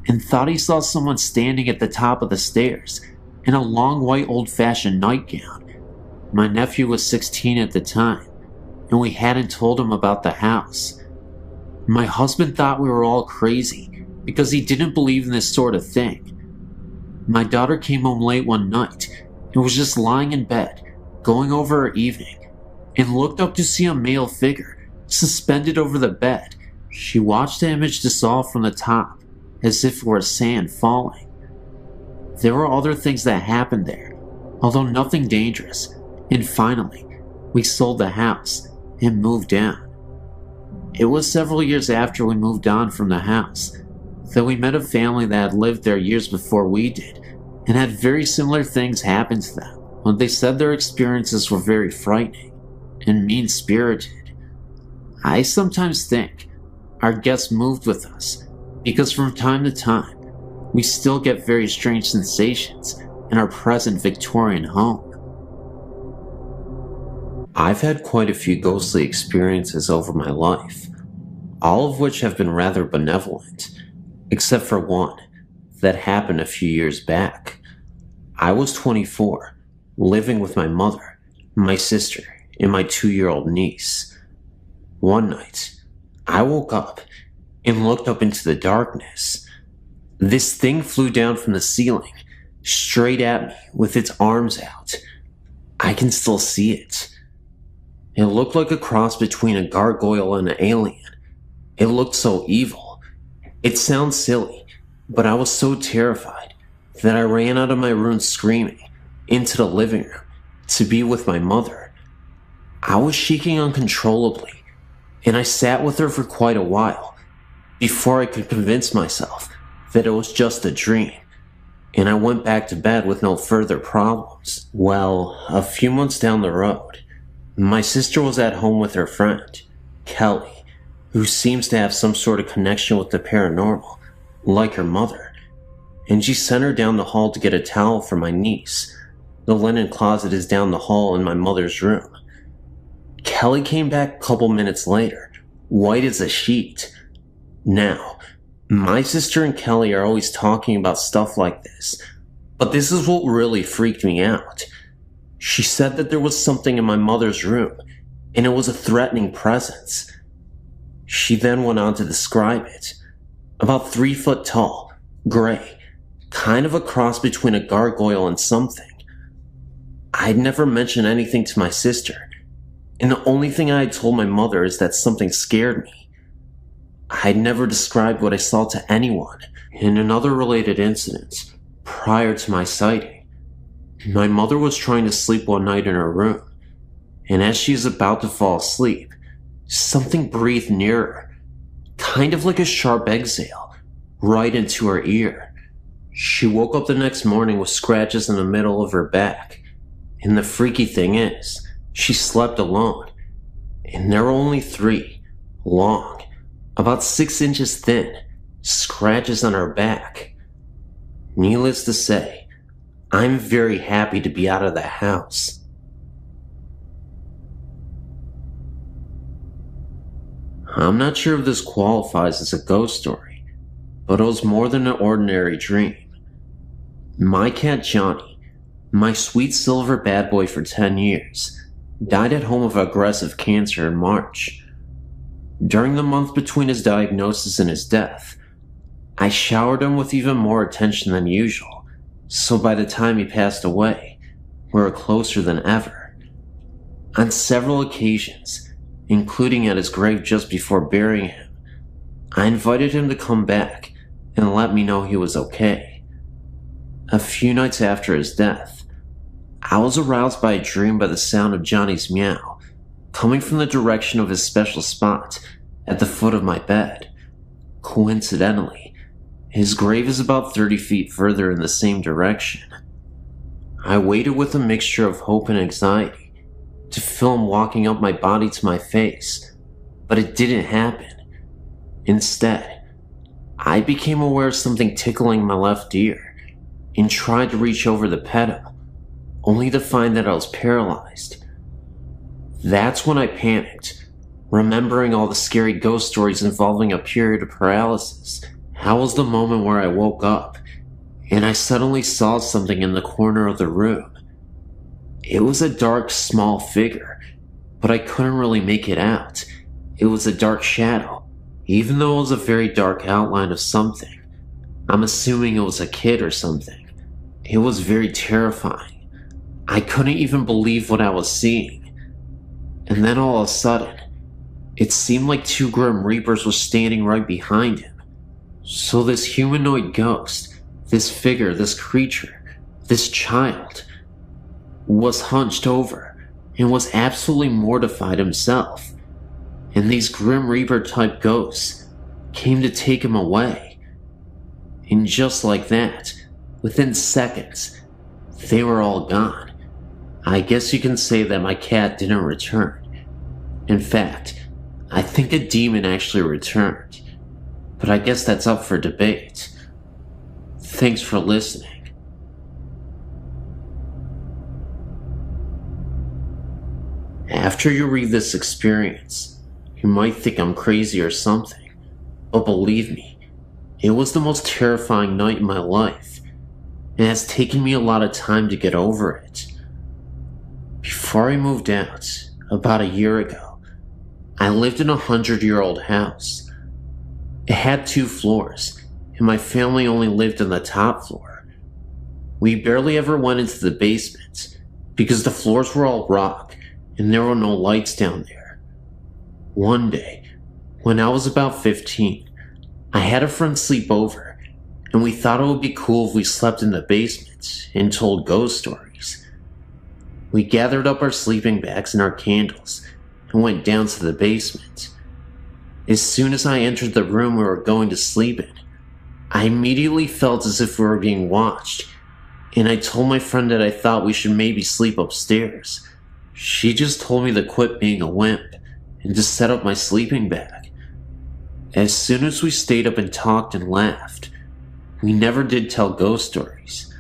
and thought he saw someone standing at the top of the stairs in a long white old-fashioned nightgown. My nephew was 16 at the time, and we hadn't told him about the house. My husband thought we were all crazy because he didn't believe in this sort of thing. My daughter came home late one night and was just lying in bed, going over her evening, and looked up to see a male figure suspended over the bed. She watched the image dissolve from the top, as if it were sand falling. There were other things that happened there, although nothing dangerous, and finally, we sold the house and moved down. It was several years after we moved on from the house that we met a family that had lived there years before we did and had very similar things happen to them when they said their experiences were very frightening and mean-spirited. I sometimes think our guests moved with us because from time to time, we still get very strange sensations in our present Victorian home. I've had quite a few ghostly experiences over my life, all of which have been rather benevolent, except for one that happened a few years back. I was 24, living with my mother, my sister, and my 2-year-old niece. One night, I woke up and looked up into the darkness. This thing flew down from the ceiling, straight at me with its arms out. I can still see it. It looked like a cross between a gargoyle and an alien. It looked so evil. It sounds silly, but I was so terrified that I ran out of my room screaming into the living room to be with my mother. I was shaking uncontrollably, and I sat with her for quite a while before I could convince myself that it was just a dream, and I went back to bed with no further problems. Well, a few months down the road, my sister was at home with her friend, Kelly, who seems to have some sort of connection with the paranormal, like her mother, and she sent her down the hall to get a towel for my niece. The linen closet is down the hall in my mother's room. Kelly came back a couple minutes later, white as a sheet. Now, my sister and Kelly are always talking about stuff like this, but this is what really freaked me out. She said that there was something in my mother's room, and it was a threatening presence. She then went on to describe it. About 3 foot tall, gray, kind of a cross between a gargoyle and something. I'd never mentioned anything to my sister, and the only thing I had told my mother is that something scared me. I'd never described what I saw to anyone. In another related incident, prior to my sighting, my mother was trying to sleep one night in her room, and as she is about to fall asleep, something breathed near her, kind of like a sharp exhale, right into her ear. She woke up the next morning with scratches in the middle of her back, and the freaky thing is, she slept alone, and there were only 3, long, about 6 inches thin, scratches on her back. Needless to say, I'm very happy to be out of the house. I'm not sure if this qualifies as a ghost story, but it was more than an ordinary dream. My cat Johnny, my sweet silver bad boy for 10 years, died at home of aggressive cancer in March. During the month between his diagnosis and his death, I showered him with even more attention than usual. So by the time he passed away, we were closer than ever. On several occasions, including at his grave just before burying him, I invited him to come back and let me know he was okay. A few nights after his death, I was aroused by a dream by the sound of Johnny's meow, coming from the direction of his special spot at the foot of my bed. Coincidentally, his grave is about 30 feet further in the same direction. I waited with a mixture of hope and anxiety to feel him walking up my body to my face, but it didn't happen. Instead, I became aware of something tickling my left ear and tried to reach over to pet him, only to find that I was paralyzed. That's when I panicked, remembering all the scary ghost stories involving a period of paralysis. That was the moment where I woke up, and I suddenly saw something in the corner of the room. It was a dark, small figure, but I couldn't really make it out. It was a dark shadow, even though it was a very dark outline of something. I'm assuming it was a kid or something. It was very terrifying. I couldn't even believe what I was seeing. And then all of a sudden, it seemed like 2 Grim Reapers were standing right behind him. So this humanoid ghost, this figure, this creature, this child, was hunched over and was absolutely mortified himself. And these Grim Reaper type ghosts came to take him away. And just like that, within seconds, they were all gone. I guess you can say that my cat didn't return. In fact, I think a demon actually returned. But I guess that's up for debate. Thanks for listening. After you read this experience, you might think I'm crazy or something, but believe me, it was the most terrifying night in my life. It has taken me a lot of time to get over it. Before I moved out, about a year ago, I lived in a 100-year-old house. It had 2 floors, and my family only lived on the top floor. We barely ever went into the basement, because the floors were all rock, and there were no lights down there. One day, when I was about 15, I had a friend sleep over, and we thought it would be cool if we slept in the basement and told ghost stories. We gathered up our sleeping bags and our candles and went down to the basement. As soon as I entered the room we were going to sleep in, I immediately felt as if we were being watched, and I told my friend that I thought we should maybe sleep upstairs. She just told me to quit being a wimp and to set up my sleeping bag. As soon as we stayed up and talked and laughed, we never did tell ghost stories.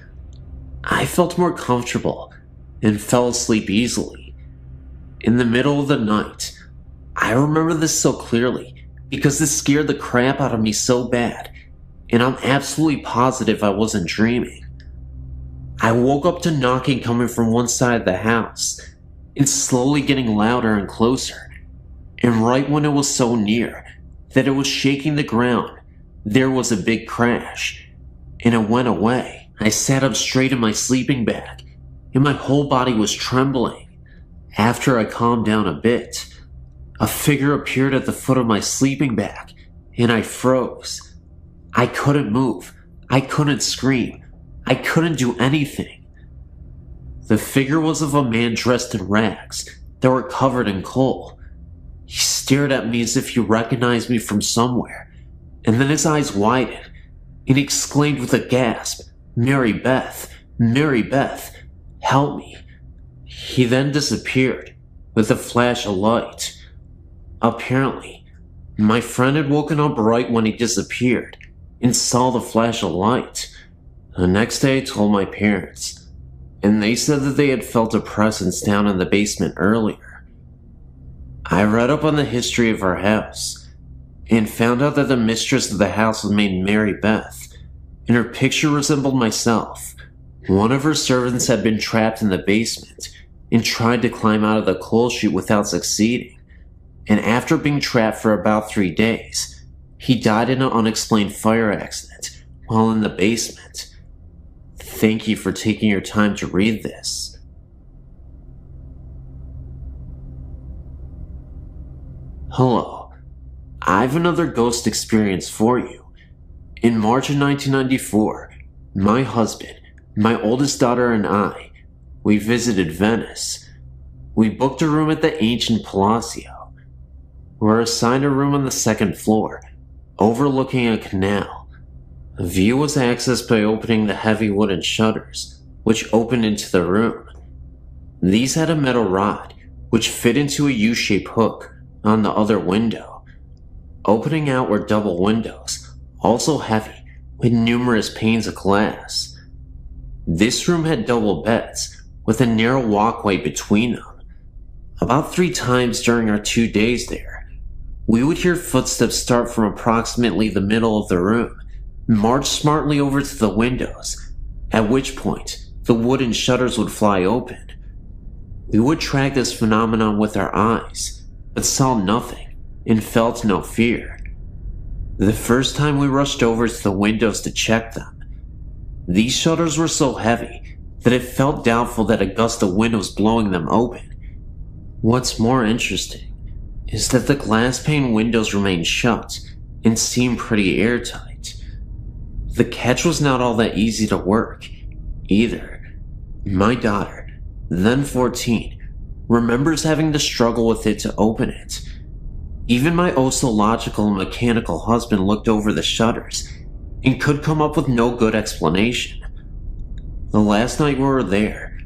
I felt more comfortable and fell asleep easily. In the middle of the night, I remember this so clearly because this scared the crap out of me so bad, and I'm absolutely positive I wasn't dreaming. I woke up to knocking coming from one side of the house, and slowly getting louder and closer, and right when it was so near that it was shaking the ground, there was a big crash, and it went away. I sat up straight in my sleeping bag, and my whole body was trembling. After I calmed down a bit, a figure appeared at the foot of my sleeping bag, and I froze. I couldn't move, I couldn't scream, I couldn't do anything. The figure was of a man dressed in rags that were covered in coal. He stared at me as if he recognized me from somewhere, and then his eyes widened, and he exclaimed with a gasp, "Mary Beth, Mary Beth, help me." He then disappeared with a flash of light. Apparently, my friend had woken up right when he disappeared and saw the flash of light. The next day I told my parents, and they said that they had felt a presence down in the basement earlier. I read up on the history of our house, and found out that the mistress of the house was named Mary Beth, and her picture resembled myself. One of her servants had been trapped in the basement, and tried to climb out of the coal chute without succeeding, and after being trapped for about 3 days, he died in an unexplained fire accident while in the basement. Thank you for taking your time to read this. Hello, I have another ghost experience for you. In March of 1994, my husband, my oldest daughter, and I, we visited Venice. We booked a room at the ancient Palazzo. We were assigned a room on the 2nd floor, overlooking a canal. The view was accessed by opening the heavy wooden shutters, which opened into the room. These had a metal rod, which fit into a U-shaped hook on the other window. Opening out were double windows, also heavy, with numerous panes of glass. This room had double beds, with a narrow walkway between them. About 3 times during our 2 days there, we would hear footsteps start from approximately the middle of the room, march smartly over to the windows, at which point the wooden shutters would fly open. We would track this phenomenon with our eyes, but saw nothing and felt no fear. The first time we rushed over to the windows to check them, these shutters were so heavy that it felt doubtful that a gust of wind was blowing them open. What's more interesting is that the glass pane windows remained shut and seemed pretty airtight. The catch was not all that easy to work, either. My daughter, then 14, remembers having to struggle with it to open it. Even my oh-so-logical and mechanical husband looked over the shutters and could come up with no good explanation. The last night we were there,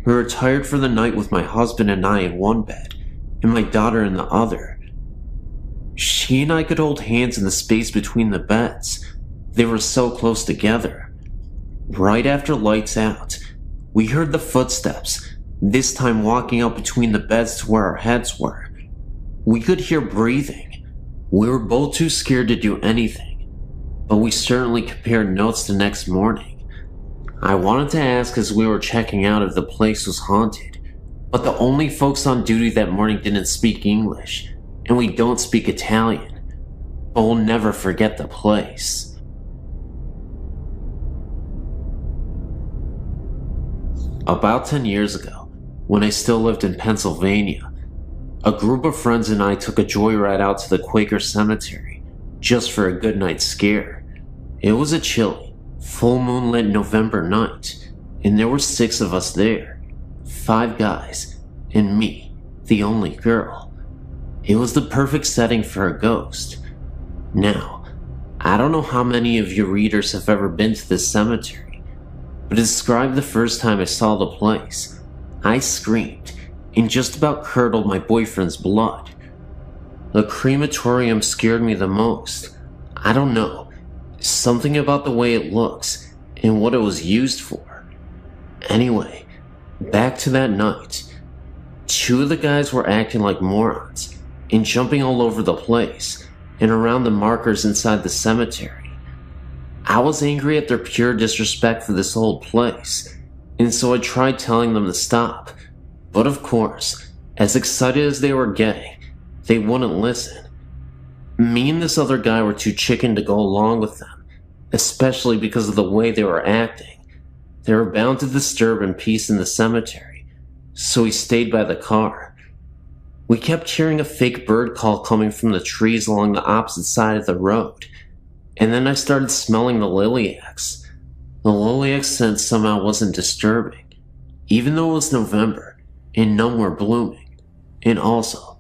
We were tired for the night with my husband and I in one bed, and my daughter in the other. She and I could hold hands in the space between the beds. They were so close together. Right after lights out, we heard the footsteps, this time walking up between the beds to where our heads were. We could hear breathing. We were both too scared to do anything, but we certainly compared notes the next morning. I wanted to ask as we were checking out if the place was haunted, but the only folks on duty that morning didn't speak English, and we don't speak Italian, but we'll never forget the place. About 10 years ago, when I still lived in Pennsylvania, a group of friends and I took a joyride out to the Quaker Cemetery just for a good night scare. It was a chilly, full moonlit November night, and there were 6 of us there, 5 guys, and me, the only girl. It was the perfect setting for a ghost. Now, I don't know how many of your readers have ever been to this cemetery, but to describe the first time I saw the place, I screamed and just about curdled my boyfriend's blood. The crematorium scared me the most. I don't know, something about the way it looks and what it was used for. Anyway, back to that night. 2 of the guys were acting like morons and jumping all over the place and around the markers inside the cemetery. I was angry at their pure disrespect for this old place, and so I tried telling them to stop, but of course, as excited as they were getting, they wouldn't listen. Me and this other guy were too chicken to go along with them, especially because of the way they were acting. They were bound to disturb peace in the cemetery, so we stayed by the car. We kept hearing a fake bird call coming from the trees along the opposite side of the road. And then I started smelling the lilacs. The lilac scent somehow wasn't disturbing, even though it was November and none were blooming. And also,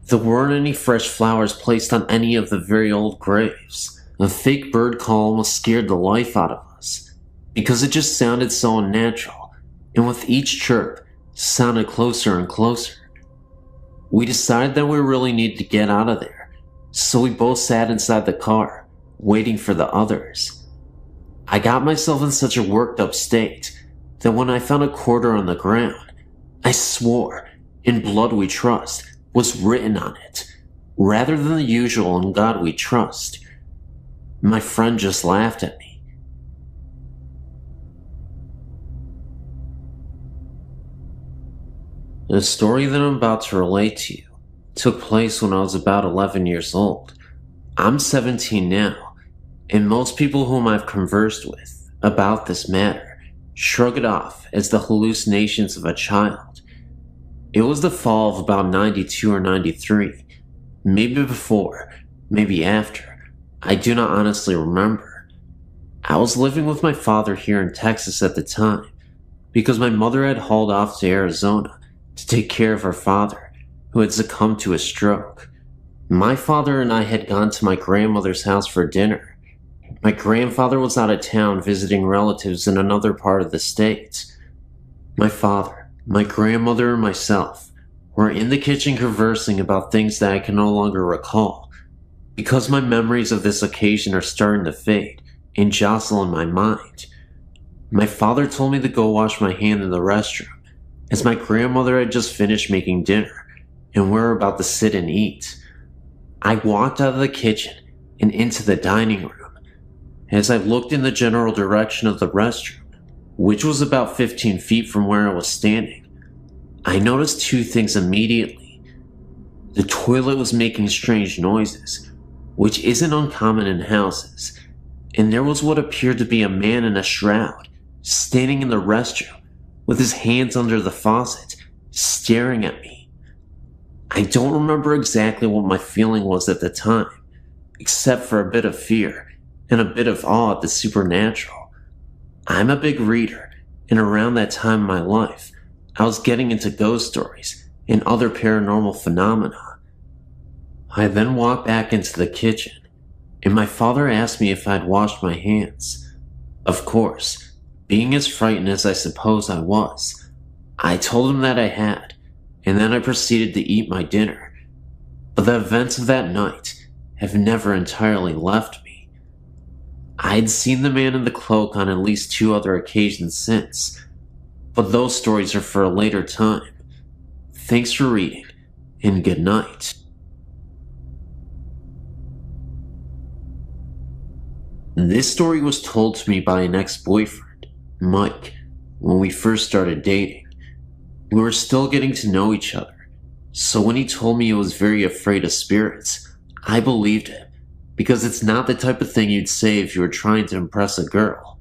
there weren't any fresh flowers placed on any of the very old graves. The fake bird call almost scared the life out of us, because it just sounded so unnatural, and with each chirp, sounded closer and closer. We decided that we really needed to get out of there, so we both sat inside the car, waiting for the others. I got myself in such a worked up state that when I found a quarter on the ground, I swore, "In blood we trust," was written on it, rather than the usual "In God we trust." My friend just laughed at me. The story that I'm about to relate to you took place when I was about 11 years old. I'm 17 now, and most people whom I've conversed with about this matter shrug it off as the hallucinations of a child. It was the fall of about 92 or 93, maybe before, maybe after. I do not honestly remember. I was living with my father here in Texas at the time, because my mother had hauled off to Arizona to take care of her father, who had succumbed to a stroke. My father and I had gone to my grandmother's house for dinner. My grandfather was out of town visiting relatives in another part of the state. My father, my grandmother, and myself were in the kitchen conversing about things that I can no longer recall, because my memories of this occasion are starting to fade and jostle in my mind. My father told me to go wash my hand in the restroom, as my grandmother had just finished making dinner, and we were about to sit and eat. I walked out of the kitchen and into the dining room. As I looked in the general direction of the restroom, which was about 15 feet from where I was standing, I noticed 2 things immediately. The toilet was making strange noises, which isn't uncommon in houses, and there was what appeared to be a man in a shroud, standing in the restroom, with his hands under the faucet, staring at me. I don't remember exactly what my feeling was at the time, except for a bit of fear and a bit of awe at the supernatural. I'm a big reader, and around that time in my life, I was getting into ghost stories and other paranormal phenomena. I then walked back into the kitchen, and my father asked me if I'd washed my hands. Of course, being as frightened as I suppose I was, I told him that I had, and then I proceeded to eat my dinner. But the events of that night have never entirely left me. I'd seen the man in the cloak on at least 2 other occasions since, but those stories are for a later time. Thanks for reading, and good night. This story was told to me by an ex-boyfriend, Mike, when we first started dating. We were still getting to know each other, so when he told me he was very afraid of spirits, I believed him, because it's not the type of thing you'd say if you were trying to impress a girl.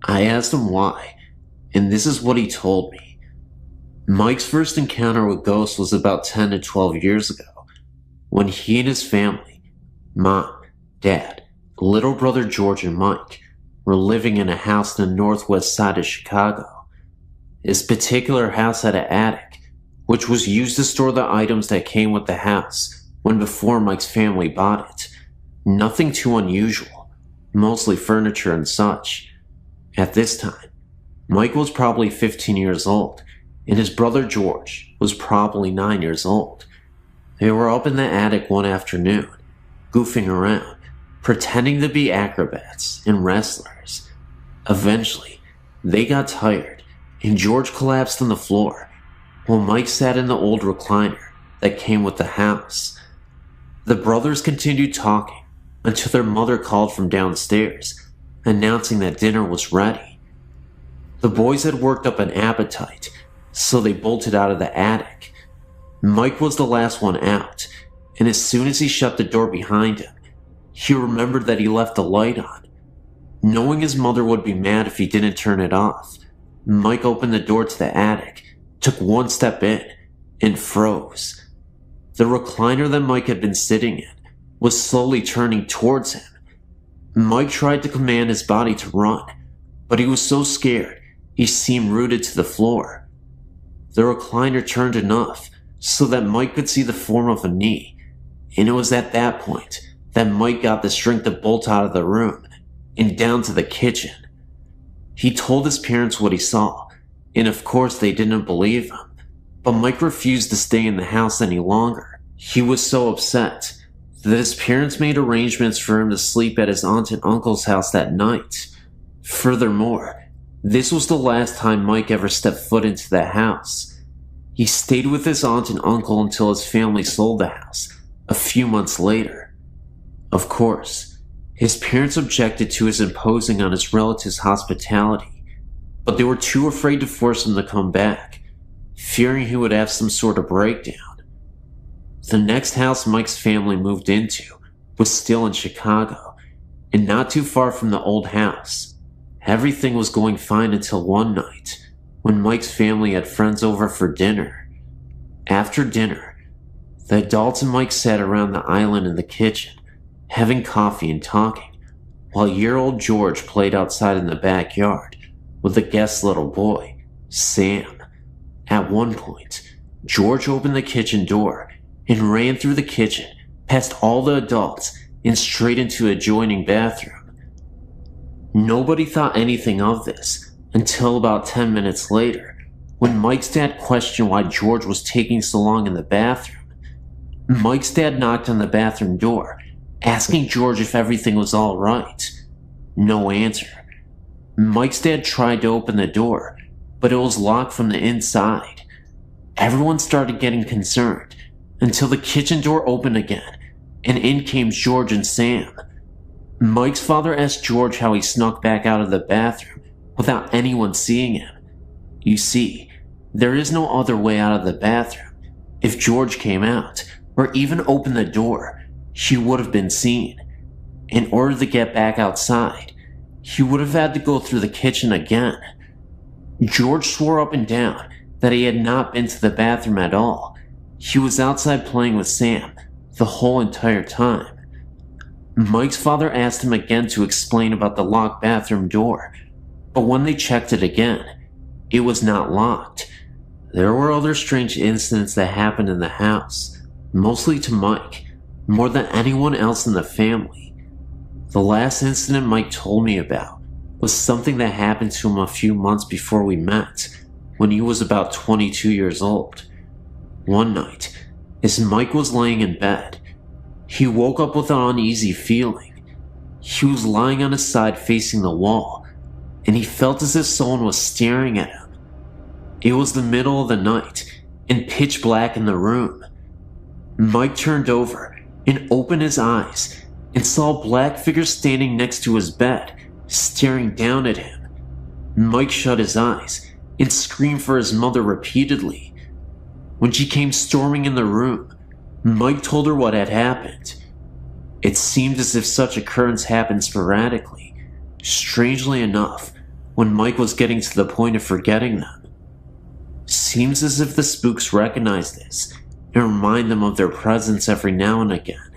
I asked him why, and this is what he told me. Mike's first encounter with ghosts was about 10 to 12 years ago, when he and his family, mom, dad, little brother George and Mike, were living in a house in the northwest side of Chicago. This particular house had an attic, which was used to store the items that came with the house when before Mike's family bought it. Nothing too unusual, mostly furniture and such. At this time, Mike was probably 15 years old, and his brother George was probably 9 years old. They were up in the attic one afternoon, goofing around, pretending to be acrobats and wrestlers. Eventually, they got tired, and George collapsed on the floor, while Mike sat in the old recliner that came with the house. The brothers continued talking until their mother called from downstairs, announcing that dinner was ready. The boys had worked up an appetite, so they bolted out of the attic. Mike was the last one out, and as soon as he shut the door behind him, he remembered that he left the light on. Knowing his mother would be mad if he didn't turn it off, Mike opened the door to the attic, took one step in, and froze. The recliner that Mike had been sitting in was slowly turning towards him. Mike tried to command his body to run, but he was so scared he seemed rooted to the floor. The recliner turned enough so that Mike could see the form of a knee, and it was at that point that Mike got the strength to bolt out of the room and down to the kitchen. He told his parents what he saw, and of course they didn't believe him, but Mike refused to stay in the house any longer. He was so upset that his parents made arrangements for him to sleep at his aunt and uncle's house that night. Furthermore, this was the last time Mike ever stepped foot into the house. He stayed with his aunt and uncle until his family sold the house a few months later. Of course, his parents objected to his imposing on his relatives' hospitality, but they were too afraid to force him to come back, fearing he would have some sort of breakdown. The next house Mike's family moved into was still in Chicago, and not too far from the old house. Everything was going fine until one night, when Mike's family had friends over for dinner. After dinner, the adults and Mike sat around the island in the kitchen, having coffee and talking, while year-old George played outside in the backyard with the guest's little boy, Sam. At one point, George opened the kitchen door and ran through the kitchen, past all the adults, and straight into the adjoining bathroom. Nobody thought anything of this until about 10 minutes later, when Mike's dad questioned why George was taking so long in the bathroom. Mike's dad knocked on the bathroom door, asking George if everything was all right. No answer. Mike's dad tried to open the door, but it was locked from the inside. Everyone started getting concerned until the kitchen door opened again, and in came George and Sam. Mike's father asked George how he snuck back out of the bathroom without anyone seeing him. You see, there is no other way out of the bathroom. If George came out, or even opened the door, he would have been seen. In order to get back outside, he would have had to go through the kitchen again. George swore up and down that he had not been to the bathroom at all. He was outside playing with Sam the whole entire time. Mike's father asked him again to explain about the locked bathroom door, but when they checked it again, it was not locked. There were other strange incidents that happened in the house, mostly to Mike, more than anyone else in the family. The last incident Mike told me about was something that happened to him a few months before we met. when he was about 22 years old. One night, as Mike was laying in bed, he woke up with an uneasy feeling. He was lying on his side facing the wall, and he felt as if someone was staring at him. It was the middle of the night, and pitch black in the room. Mike turned over and opened his eyes and saw a black figure standing next to his bed, staring down at him. Mike shut his eyes and screamed for his mother repeatedly. When she came storming in the room, Mike told her what had happened. It seemed as if such occurrence happened sporadically. Strangely enough, when Mike was getting to the point of forgetting them. Seems as if the spooks recognize this and remind them of their presence every now and again.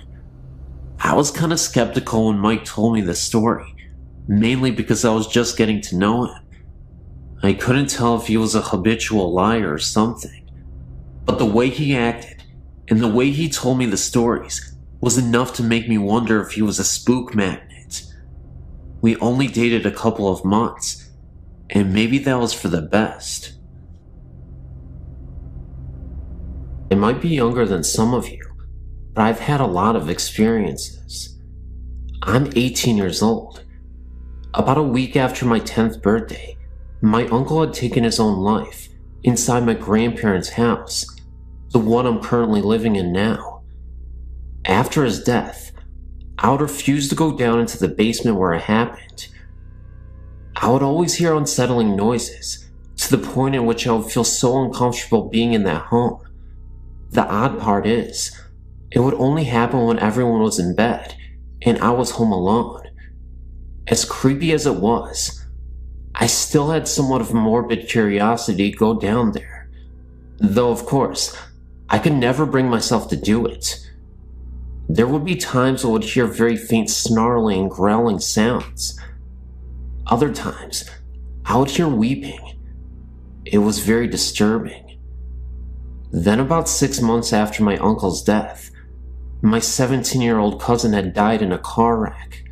I was kinda skeptical when Mike told me the story, mainly because I was just getting to know him. I couldn't tell if he was a habitual liar or something, but the way he acted and the way he told me the stories was enough to make me wonder if he was a spook magnet. We only dated a couple of months, and maybe that was for the best. I might be younger than some of you, but I've had a lot of experiences. I'm 18 years old. About a week after my 10th birthday, my uncle had taken his own life inside my grandparents' house, the one I'm currently living in now. After his death, I would refuse to go down into the basement where it happened. I would always hear unsettling noises, to the point in which I would feel so uncomfortable being in that home. The odd part is, it would only happen when everyone was in bed and I was home alone. As creepy as it was, I still had somewhat of a morbid curiosity to go down there. Though, of course, I could never bring myself to do it. There would be times I would hear very faint snarling and growling sounds. Other times, I would hear weeping. It was very disturbing. Then about 6 months after my uncle's death, my 17-year-old cousin had died in a car wreck.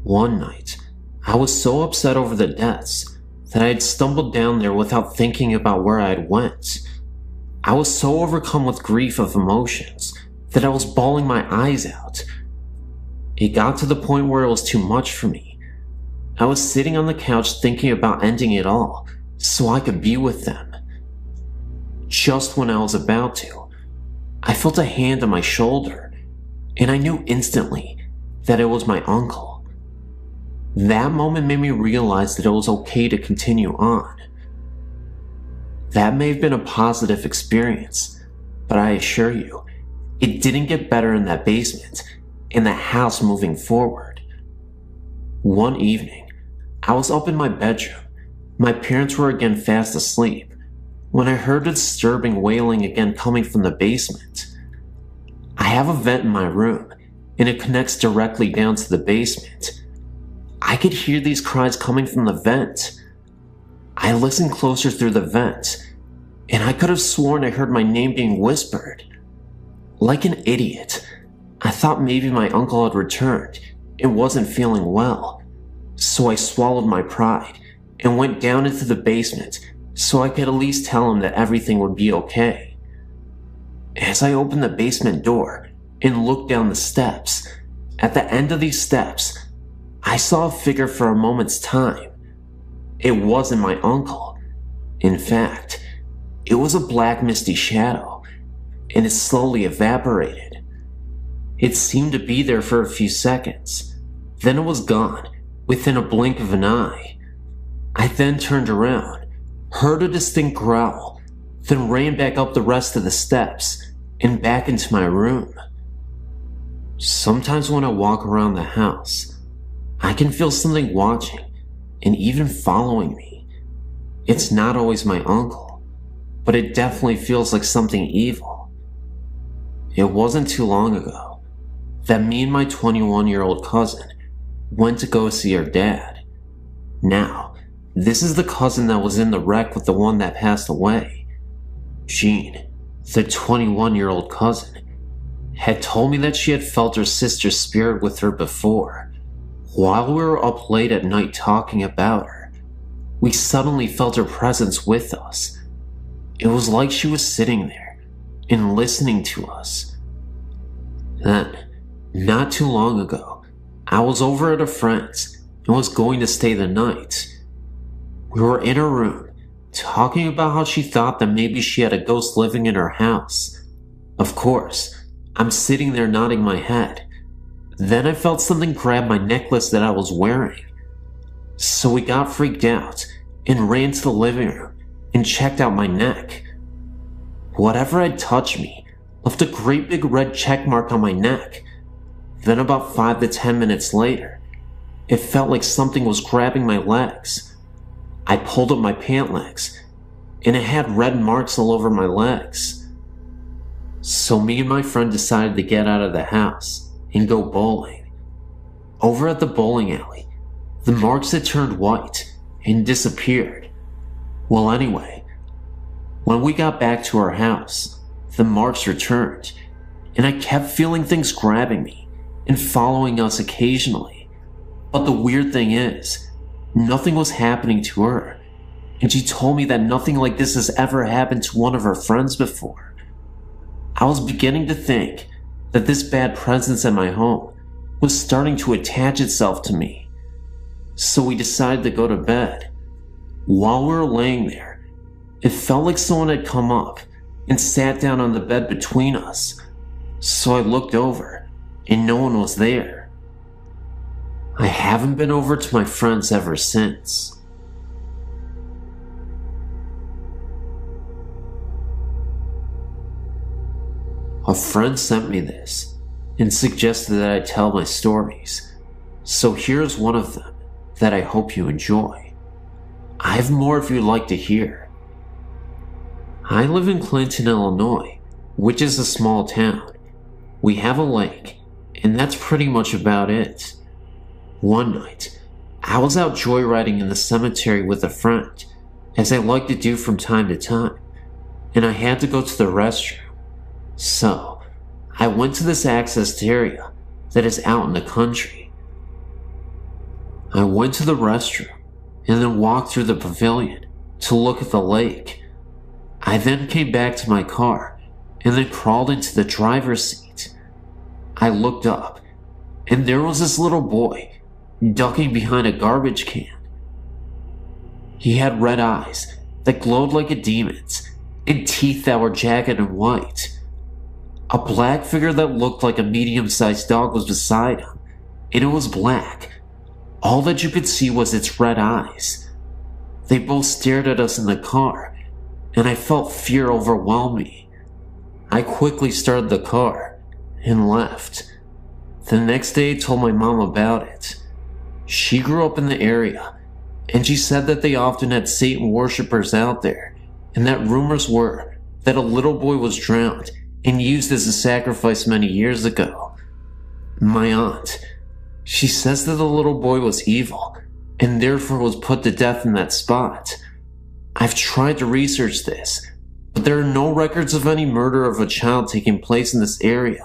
One night, I was so upset over the deaths that I had stumbled down there without thinking about where I had went. I was so overcome with grief of emotions that I was bawling my eyes out. It got to the point where it was too much for me. I was sitting on the couch thinking about ending it all so I could be with them. Just when I was about to, I felt a hand on my shoulder, and I knew instantly that it was my uncle. That moment made me realize that it was okay to continue on. That may have been a positive experience, but I assure you, it didn't get better in that basement, in the house moving forward. One evening, I was up in my bedroom. My parents were again fast asleep, when I heard a disturbing wailing again coming from the basement. I have a vent in my room, and it connects directly down to the basement. I could hear these cries coming from the vent. I listened closer through the vent, and I could have sworn I heard my name being whispered. Like an idiot, I thought maybe my uncle had returned and wasn't feeling well, so I swallowed my pride and went down into the basement so I could at least tell him that everything would be okay. As I opened the basement door and looked down the steps, at the end of these steps, I saw a figure for a moment's time. It wasn't my uncle. In fact, it was a black misty shadow, and it slowly evaporated. It seemed to be there for a few seconds, then it was gone within a blink of an eye. I then turned around, heard a distinct growl, then ran back up the rest of the steps and back into my room. Sometimes when I walk around the house, I can feel something watching and even following me. It's not always my uncle, but it definitely feels like something evil. It wasn't too long ago that me and my 21-year-old cousin went to go see her dad. Now, this is the cousin that was in the wreck with the one that passed away. Jean, the 21-year-old cousin, had told me that she had felt her sister's spirit with her before. While we were up late at night talking about her, we suddenly felt her presence with us. It was like she was sitting there and listening to us. Then, not too long ago, I was over at a friend's and was going to stay the night. We were in her room, talking about how she thought that maybe she had a ghost living in her house. Of course, I'm sitting there nodding my head. Then I felt something grab my necklace that I was wearing. So we got freaked out and ran to the living room and checked out my neck. Whatever had touched me left a great big red check mark on my neck. Then about 5 to 10 minutes later, it felt like something was grabbing my legs. I pulled up my pant legs, and it had red marks all over my legs. So me and my friend decided to get out of the house and go bowling. Over at the bowling alley, the marks had turned white and disappeared. Well, anyway, when we got back to our house, the marks returned, and I kept feeling things grabbing me and following us occasionally. But the weird thing is, nothing was happening to her, and she told me that nothing like this has ever happened to one of her friends before. I was beginning to think that this bad presence at my home was starting to attach itself to me. So we decided to go to bed. While we were laying there, it felt like someone had come up and sat down on the bed between us. So I looked over, and no one was there. I haven't been over to my friend's ever since. A friend sent me this and suggested that I tell my stories, so here's one of them that I hope you enjoy. I have more if you'd like to hear. I live in Clinton, Illinois, which is a small town. We have a lake, and that's pretty much about it. One night, I was out joyriding in the cemetery with a friend, as I like to do from time to time, and I had to go to the restroom. So, I went to this accessed area that is out in the country. I went to the restroom and then walked through the pavilion to look at the lake. I then came back to my car and then crawled into the driver's seat. I looked up, and there was this little boy ducking behind a garbage can. He had red eyes that glowed like a demon's and teeth that were jagged and white. A black figure that looked like a medium-sized dog was beside him, and it was black. All that you could see was its red eyes. They both stared at us in the car, and I felt fear overwhelm me. I quickly started the car and left. The next day I told my mom about it. She grew up in the area, and she said that they often had Satan worshippers out there, and that rumors were that a little boy was drowned and used as a sacrifice many years ago. My aunt, she says that the little boy was evil, and therefore was put to death in that spot. I've tried to research this, but there are no records of any murder of a child taking place in this area.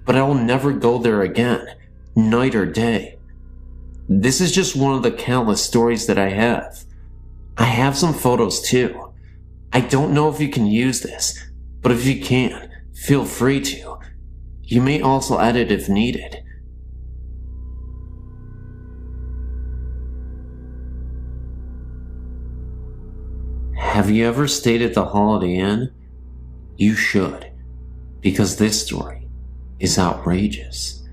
But I will never go there again, night or day. This is just one of the countless stories that I have. I have some photos too. I don't know if you can use this, but if you can, feel free to. You may also edit if needed. Have you ever stayed at the Holiday Inn? You should, because this story is outrageous.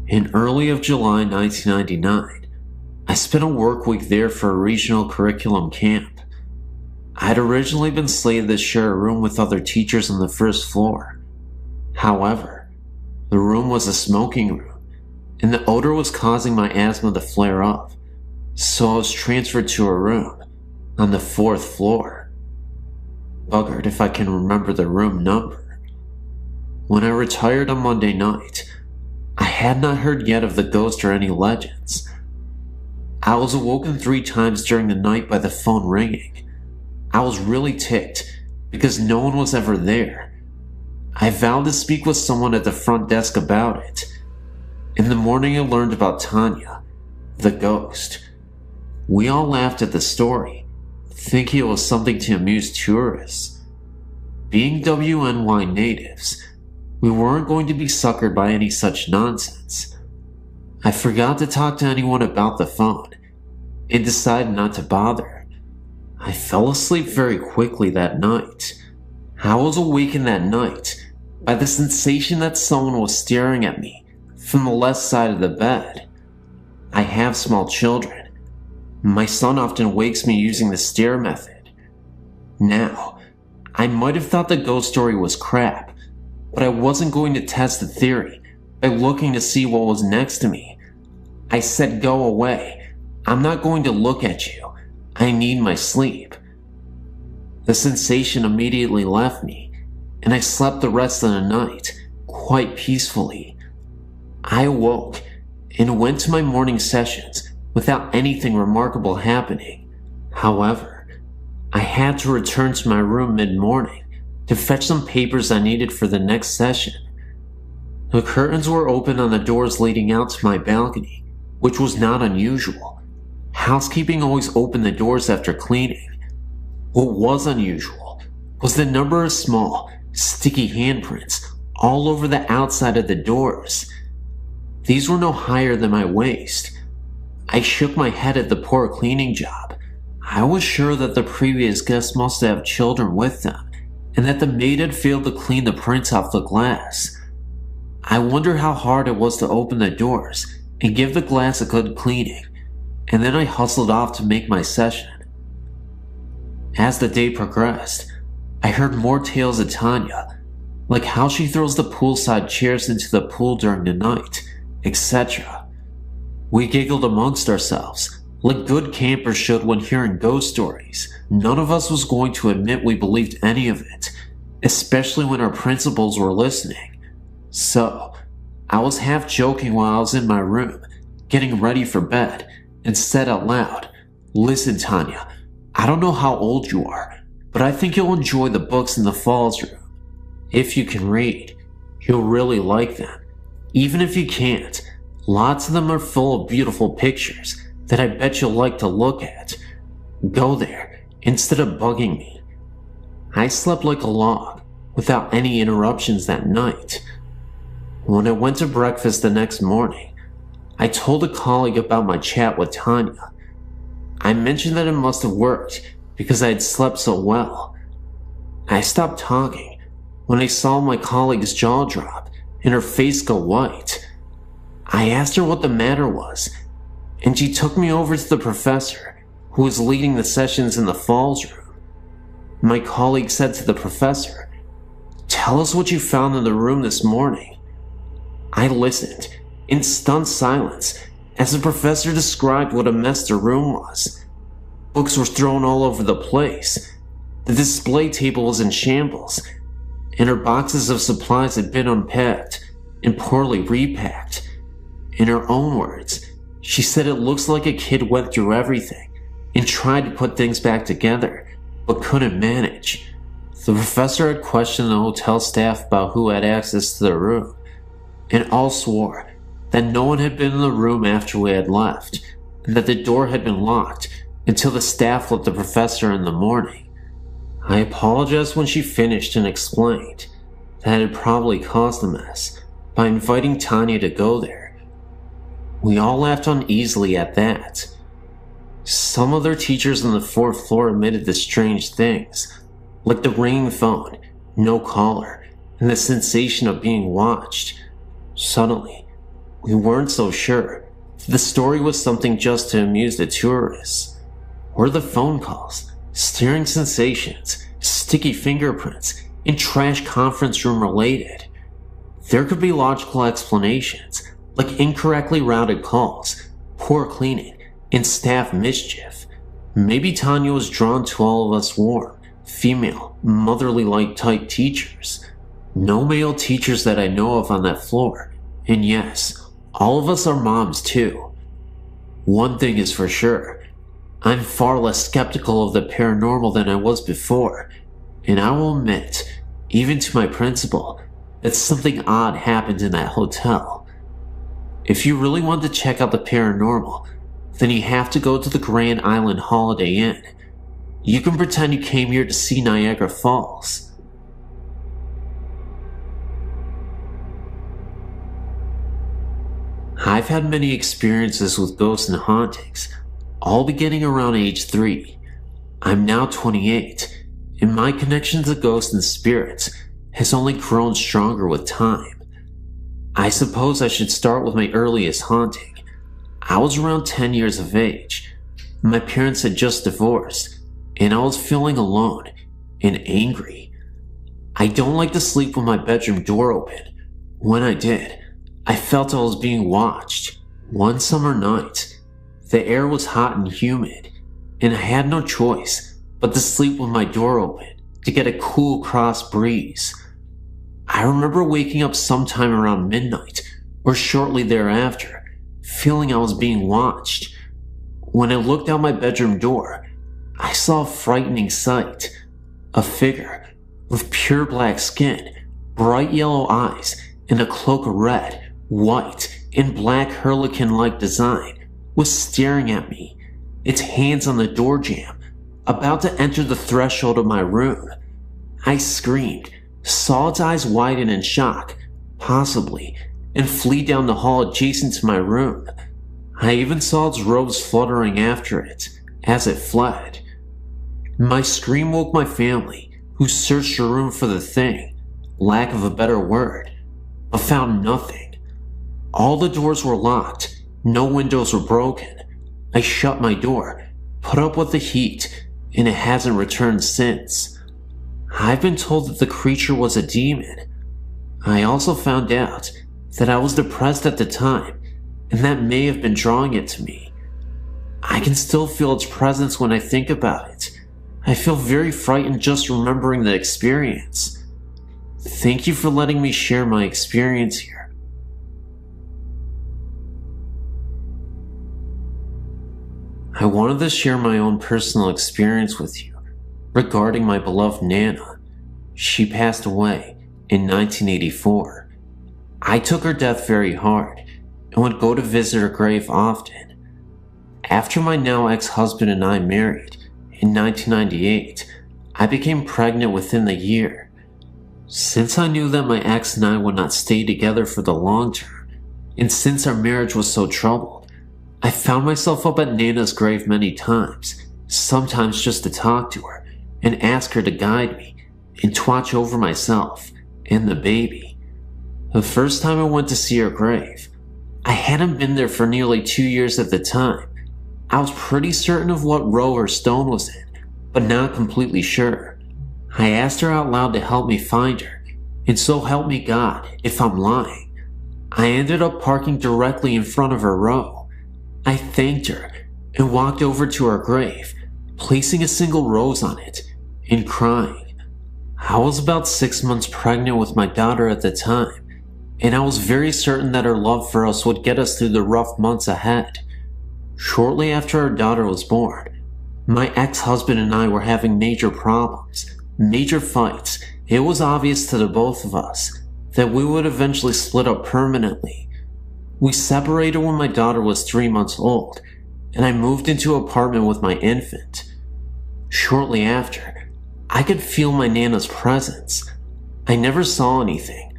In early of July 1999, I spent a work week there for a regional curriculum camp. I had originally been slated to share a room with other teachers on the first floor. However, the room was a smoking room, and the odor was causing my asthma to flare up, so I was transferred to a room on the 4th floor. Buggered if I can remember the room number. When I retired on Monday night, I had not heard yet of the ghost or any legends. I was awoken 3 times during the night by the phone ringing. I was really ticked because no one was ever there. I vowed to speak with someone at the front desk about it. In the morning I learned about Tanya, the ghost. We all laughed at the story, thinking it was something to amuse tourists. Being WNY natives, we weren't going to be suckered by any such nonsense. I forgot to talk to anyone about the phone and decided not to bother. I fell asleep very quickly that night. I was awakened that night by the sensation that someone was staring at me from the left side of the bed. I have small children. My son often wakes me using the stare method. Now, I might have thought the ghost story was crap, but I wasn't going to test the theory by looking to see what was next to me. I said, "Go away. I'm not going to look at you. I need my sleep." The sensation immediately left me, and I slept the rest of the night quite peacefully. I awoke and went to my morning sessions without anything remarkable happening. However, I had to return to my room mid-morning to fetch some papers I needed for the next session. The curtains were open on the doors leading out to my balcony, which was not unusual. Housekeeping always opened the doors after cleaning. What was unusual was the number of small, sticky handprints all over the outside of the doors. These were no higher than my waist. I shook my head at the poor cleaning job. I was sure that the previous guests must have children with them, and that the maid had failed to clean the prints off the glass. I wonder how hard it was to open the doors and give the glass a good cleaning, and then I hustled off to make my session. As the day progressed, I heard more tales of Tanya, like how she throws the poolside chairs into the pool during the night, etc. We giggled amongst ourselves, like good campers should when hearing ghost stories. None of us was going to admit we believed any of it, especially when our principals were listening. So, I was half joking while I was in my room, getting ready for bed, and said out loud, "Listen, Tanya, I don't know how old you are, but I think you'll enjoy the books in the Falls room. If you can read, you'll really like them. Even if you can't, lots of them are full of beautiful pictures that I bet you'll like to look at. Go there instead of bugging me." I slept like a log, without any interruptions that night. When I went to breakfast the next morning, I told a colleague about my chat with Tanya. I mentioned that it must have worked because I had slept so well. I stopped talking when I saw my colleague's jaw drop and her face go white. I asked her what the matter was, and she took me over to the professor who was leading the sessions in the Falls room. My colleague said to the professor, "Tell us what you found in the room this morning." I listened in stunned silence as the professor described what a mess the room was. Books were thrown all over the place. The display table was in shambles, and her boxes of supplies had been unpacked and poorly repacked. In her own words, she said it looks like a kid went through everything and tried to put things back together, but couldn't manage. The professor had questioned the hotel staff about who had access to the room, and all swore that no one had been in the room after we had left, and that the door had been locked until the staff let the professor in the morning. I apologized when she finished and explained that it had probably caused a mess by inviting Tanya to go there. We all laughed uneasily at that. Some other teachers on the fourth floor admitted to strange things, like the ringing phone, no caller, and the sensation of being watched. Suddenly, we weren't so sure if the story was something just to amuse the tourists. Were the phone calls, stirring sensations, sticky fingerprints, and trash conference room related? There could be logical explanations, like incorrectly routed calls, poor cleaning, and staff mischief. Maybe Tanya was drawn to all of us warm, female, motherly-like type teachers. No male teachers that I know of on that floor, and yes, all of us are moms too. One thing is for sure, I'm far less skeptical of the paranormal than I was before, and I will admit, even to my principal, that something odd happened in that hotel. If you really want to check out the paranormal, then you have to go to the Grand Island Holiday Inn. You can pretend you came here to see Niagara Falls. I've had many experiences with ghosts and hauntings, all beginning around age 3. I'm now 28, and my connection to ghosts and spirits has only grown stronger with time. I suppose I should start with my earliest haunting. I was around 10 years of age. My parents had just divorced, and I was feeling alone and angry. I don't like to sleep with my bedroom door open. When I did, I felt I was being watched. One summer night, the air was hot and humid, and I had no choice but to sleep with my door open to get a cool cross breeze. I remember waking up sometime around midnight or shortly thereafter, feeling I was being watched. When I looked out my bedroom door, I saw a frightening sight. A figure with pure black skin, bright yellow eyes, and a cloak of red, white, and black harlequin-like design was staring at me, its hands on the door jamb, about to enter the threshold of my room. I screamed, saw its eyes widen in shock, possibly, and flee down the hall adjacent to my room. I even saw its robes fluttering after it as it fled. My scream woke my family, who searched the room for the thing, lack of a better word, but found nothing. All the doors were locked, no windows were broken. I shut my door, put up with the heat, and it hasn't returned since. I've been told that the creature was a demon. I also found out that I was depressed at the time, and that may have been drawing it to me. I can still feel its presence when I think about it. I feel very frightened just remembering the experience. Thank you for letting me share my experience here. I wanted to share my own personal experience with you regarding my beloved Nana. She passed away in 1984. I took her death very hard and would go to visit her grave often. After my now ex-husband and I married in 1998, I became pregnant within the year. Since I knew that my ex and I would not stay together for the long term, and since our marriage was so troubled, I found myself up at Nana's grave many times, sometimes just to talk to her and ask her to guide me and to watch over myself and the baby. The first time I went to see her grave, I hadn't been there for nearly 2 years at the time. I was pretty certain of what row her stone was in, but not completely sure. I asked her out loud to help me find her, and so help me God if I'm lying. I ended up parking directly in front of her row. I thanked her and walked over to her grave, placing a single rose on it and crying. I was about 6 months pregnant with my daughter at the time, and I was very certain that her love for us would get us through the rough months ahead. Shortly after our daughter was born, my ex-husband and I were having major problems, major fights. It was obvious to the both of us that we would eventually split up permanently. We separated when my daughter was 3 months old, and I moved into an apartment with my infant. Shortly after, I could feel my Nana's presence. I never saw anything.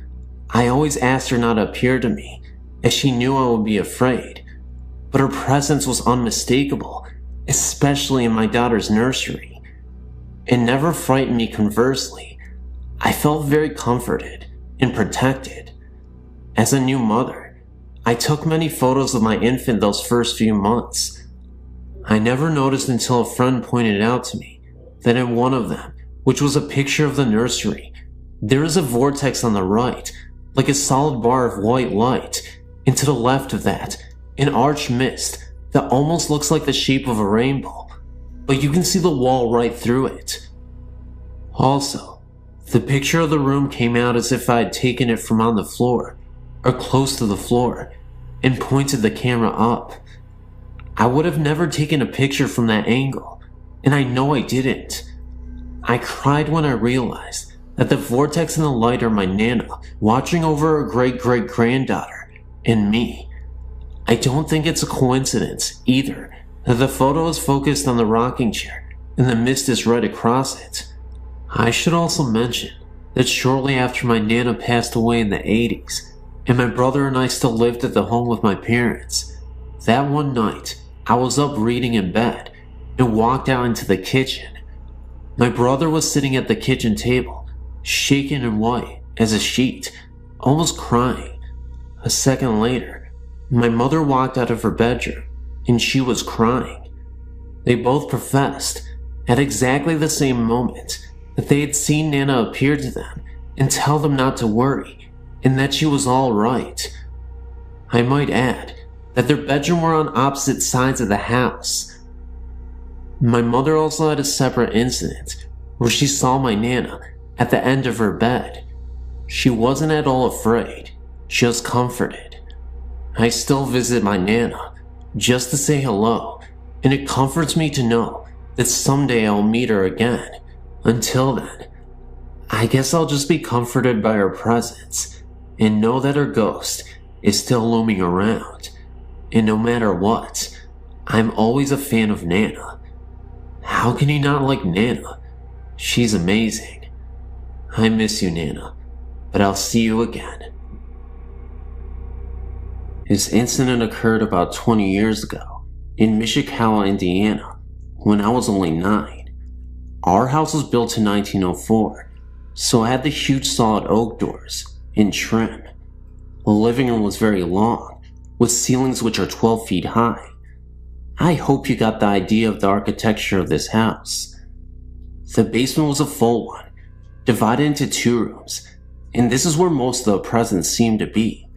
I always asked her not to appear to me, as she knew I would be afraid. But her presence was unmistakable, especially in my daughter's nursery. It never frightened me, conversely. I felt very comforted and protected. As a new mother, I took many photos of my infant those first few months. I never noticed until a friend pointed out to me that in one of them, which was a picture of the nursery, there is a vortex on the right, like a solid bar of white light, and to the left of that, an arched mist that almost looks like the shape of a rainbow, but you can see the wall right through it. Also, the picture of the room came out as if I had taken it from on the floor, or close to the floor, and pointed the camera up. I would have never taken a picture from that angle, and I know I didn't. I cried when I realized that the vortex and the light are my Nana watching over her great-great-granddaughter and me. I don't think it's a coincidence, either, that the photo is focused on the rocking chair and the mist is right across it. I should also mention that shortly after my Nana passed away in the 80s, and my brother and I still lived at the home with my parents, that one night I was up reading in bed and walked out into the kitchen. My brother was sitting at the kitchen table, shaken and white as a sheet, almost crying. A second later, my mother walked out of her bedroom and she was crying. They both professed at exactly the same moment that they had seen Nana appear to them and tell them not to worry and that she was all right. I might add that their bedrooms were on opposite sides of the house. My mother also had a separate incident where she saw my Nana at the end of her bed. She wasn't at all afraid, just comforted. I still visit my Nana just to say hello, and it comforts me to know that someday I'll meet her again. Until then, I guess I'll just be comforted by her presence and know that her ghost is still looming around. And no matter what, I'm always a fan of Nana. How can you not like Nana? She's amazing. I miss you, Nana, but I'll see you again. This incident occurred about 20 years ago in Mishikawa, Indiana, when I was only 9. Our house was built in 1904, so it had the huge solid oak doors and trim. The living room was very long, with ceilings which are 12 feet high. I hope you got the idea of the architecture of this house. The basement was a full one, divided into 2 rooms, and this is where most of the presents seemed to be.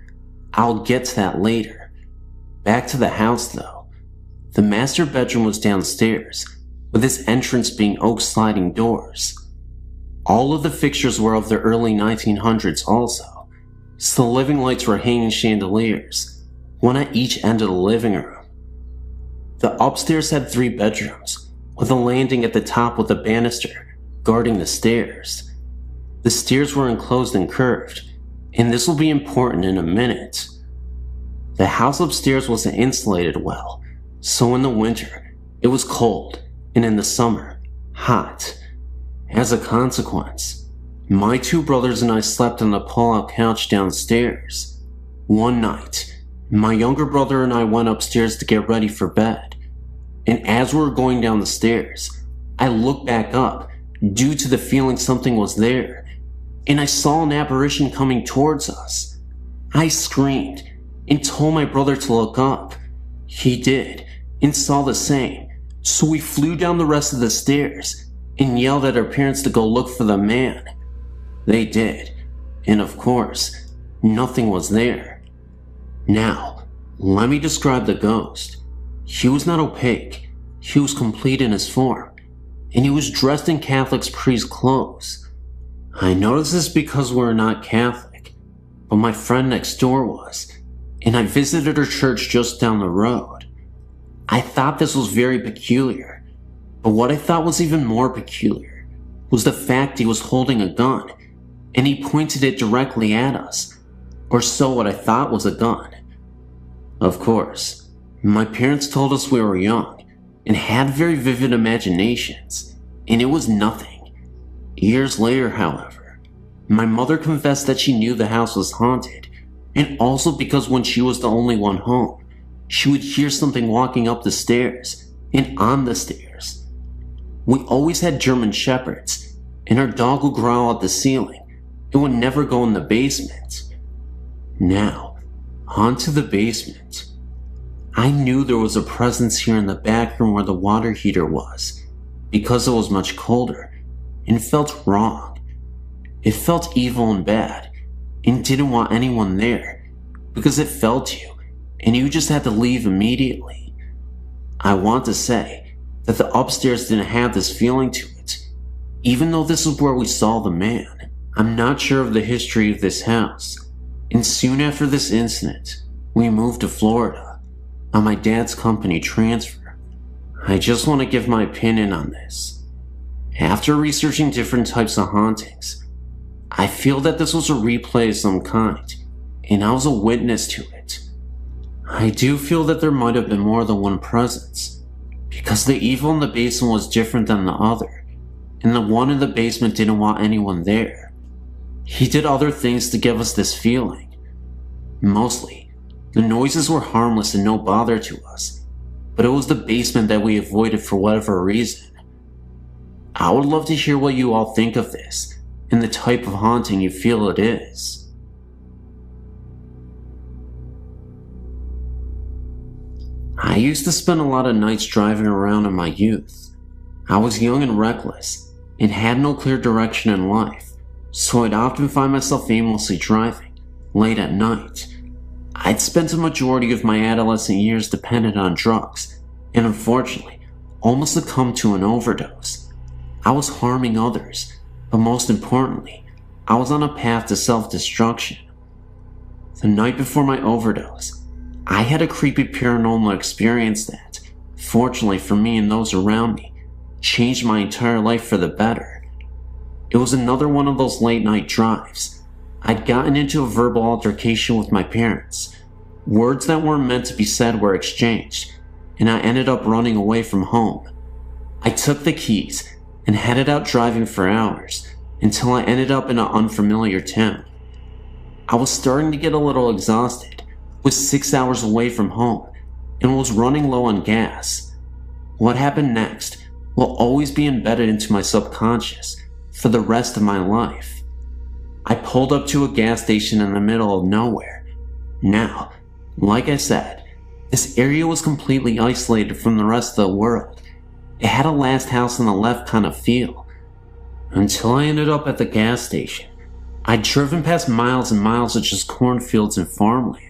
I'll get to that later. Back to the house though. The master bedroom was downstairs, with its entrance being oak sliding doors. All of the fixtures were of the early 1900s also, so the living lights were hanging chandeliers, one at each end of the living room. The upstairs had 3 bedrooms, with a landing at the top with a banister guarding the stairs. The stairs were enclosed and curved, and this will be important in a minute. The house upstairs wasn't insulated well, so in the winter it was cold, and in the summer, hot. As a consequence, my 2 brothers and I slept on the pull-out couch downstairs. One night, my younger brother and I went upstairs to get ready for bed, and as we were going down the stairs, I looked back up due to the feeling something was there, and I saw an apparition coming towards us. I screamed and told my brother to look up. He did, and saw the same, so we flew down the rest of the stairs and yelled at our parents to go look for the man. They did, and of course, nothing was there. Now, let me describe the ghost. He was not opaque, he was complete in his form, and he was dressed in Catholic priest clothes. I noticed this because we're not Catholic, but my friend next door was, and I visited her church just down the road. I thought this was very peculiar, but what I thought was even more peculiar was the fact he was holding a gun, and he pointed it directly at us, or so what I thought was a gun. Of course, my parents told us we were young and had very vivid imaginations, and it was nothing. Years later, however, my mother confessed that she knew the house was haunted, and also because when she was the only one home, she would hear something walking up the stairs and on the stairs. We always had German shepherds, and our dog would growl at the ceiling. It would never go in the basement. Now, onto the basement. I knew there was a presence here in the back room where the water heater was, because it was much colder, and felt wrong. It felt evil and bad, and didn't want anyone there, because it felt you, and you just had to leave immediately. I want to say that the upstairs didn't have this feeling to it, even though this is where we saw the man. I'm not sure of the history of this house, and soon after this incident, we moved to Florida on my dad's company transfer. I just want to give my opinion on this. After researching different types of hauntings, I feel that this was a replay of some kind, and I was a witness to it. I do feel that there might have been more than one presence, because the evil in the basement was different than the other, and the one in the basement didn't want anyone there. He did other things to give us this feeling. Mostly, the noises were harmless and no bother to us, but it was the basement that we avoided for whatever reason. I would love to hear what you all think of this, and the type of haunting you feel it is. I used to spend a lot of nights driving around in my youth. I was young and reckless, and had no clear direction in life, so I'd often find myself aimlessly driving, late at night. I'd spent a majority of my adolescent years dependent on drugs, and unfortunately, almost succumbed to an overdose. I was harming others, but most importantly, I was on a path to self-destruction. The night before my overdose, I had a creepy paranormal experience that, fortunately for me and those around me, changed my entire life for the better. It was another one of those late night drives. I'd gotten into a verbal altercation with my parents. Words that weren't meant to be said were exchanged, and I ended up running away from home. I took the keys and headed out driving for hours until I ended up in an unfamiliar town. I was starting to get a little exhausted, was 6 hours away from home, and was running low on gas. What happened next will always be embedded into my subconscious for the rest of my life. I pulled up to a gas station in the middle of nowhere. Now, like I said, this area was completely isolated from the rest of the world. It had a last house on the left kind of feel. Until I ended up at the gas station. I'd driven past miles and miles of just cornfields and farmland.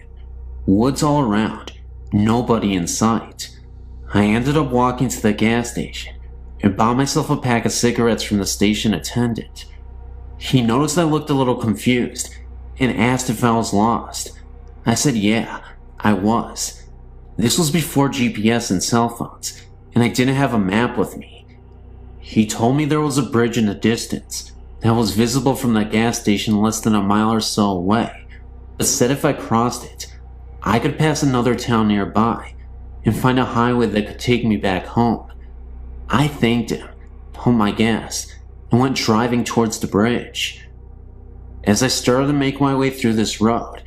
Woods all around, nobody in sight. I ended up walking to the gas station and bought myself a pack of cigarettes from the station attendant. He noticed I looked a little confused and asked if I was lost. I said yeah, I was. This was before GPS and cell phones, and I didn't have a map with me. He told me there was a bridge in the distance that was visible from the gas station less than a mile or so away, but said if I crossed it, I could pass another town nearby and find a highway that could take me back home. I thanked him, pumped my gas, and went driving towards the bridge. As I started to make my way through this road,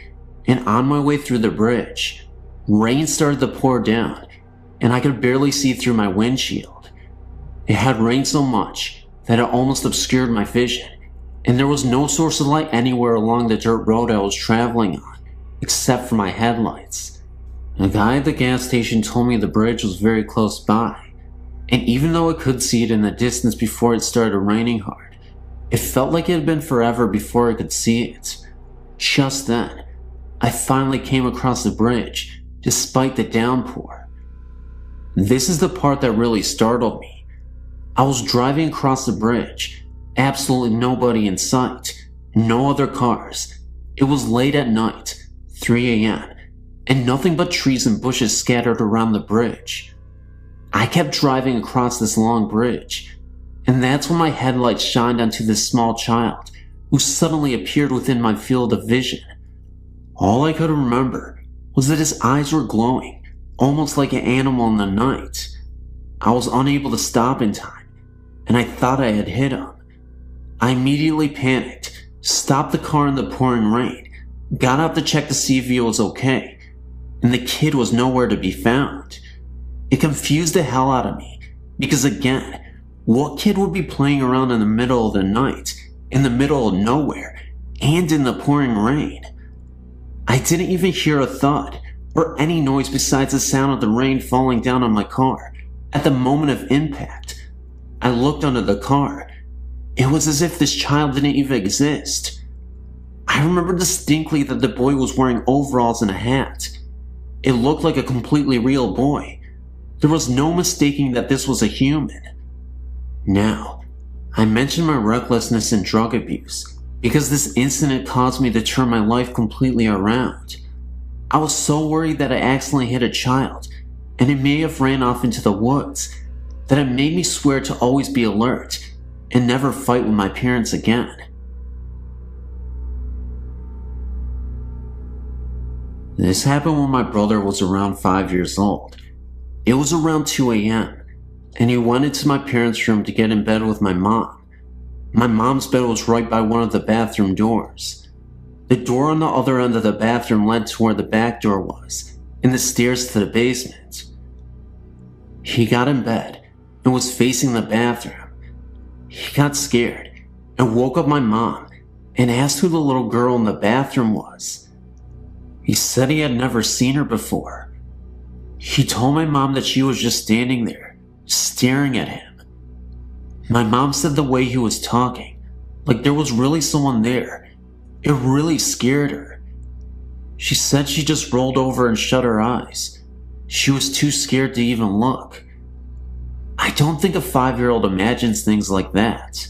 and on my way through the bridge, rain started to pour down, and I could barely see through my windshield. It had rained so much that it almost obscured my vision, and there was no source of light anywhere along the dirt road I was traveling on, except for my headlights. The guy at the gas station told me the bridge was very close by, and even though I could see it in the distance before it started raining hard, it felt like it had been forever before I could see it. Just then, I finally came across the bridge, despite the downpour. This is the part that really startled me. I was driving across the bridge, absolutely nobody in sight, no other cars. It was late at night, 3 a.m., and nothing but trees and bushes scattered around the bridge. I kept driving across this long bridge, and that's when my headlights shined onto this small child who suddenly appeared within my field of vision. All I could remember was that his eyes were glowing, almost like an animal in the night. I was unable to stop in time, and I thought I had hit him. I immediately panicked, stopped the car in the pouring rain, got out to check to see if he was okay, and the kid was nowhere to be found. It confused the hell out of me, because again, what kid would be playing around in the middle of the night, in the middle of nowhere, and in the pouring rain? I didn't even hear a thud, or any noise besides the sound of the rain falling down on my car. At the moment of impact, I looked under the car. It was as if this child didn't even exist. I remember distinctly that the boy was wearing overalls and a hat. It looked like a completely real boy. There was no mistaking that this was a human. Now, I mentioned my recklessness and drug abuse because this incident caused me to turn my life completely around. I was so worried that I accidentally hit a child, and it may have ran off into the woods, that it made me swear to always be alert and never fight with my parents again. This happened when my brother was around 5 years old. It was around 2 a.m., and he went into my parents' room to get in bed with my mom. My mom's bed was right by one of the bathroom doors. The door on the other end of the bathroom led to where the back door was, and the stairs to the basement. He got in bed and was facing the bathroom. He got scared and woke up my mom and asked who the little girl in the bathroom was. He said he had never seen her before. He told my mom that she was just standing there, staring at him. My mom said the way he was talking, like there was really someone there, it really scared her. She said she just rolled over and shut her eyes. She was too scared to even look. I don't think a 5-year-old imagines things like that.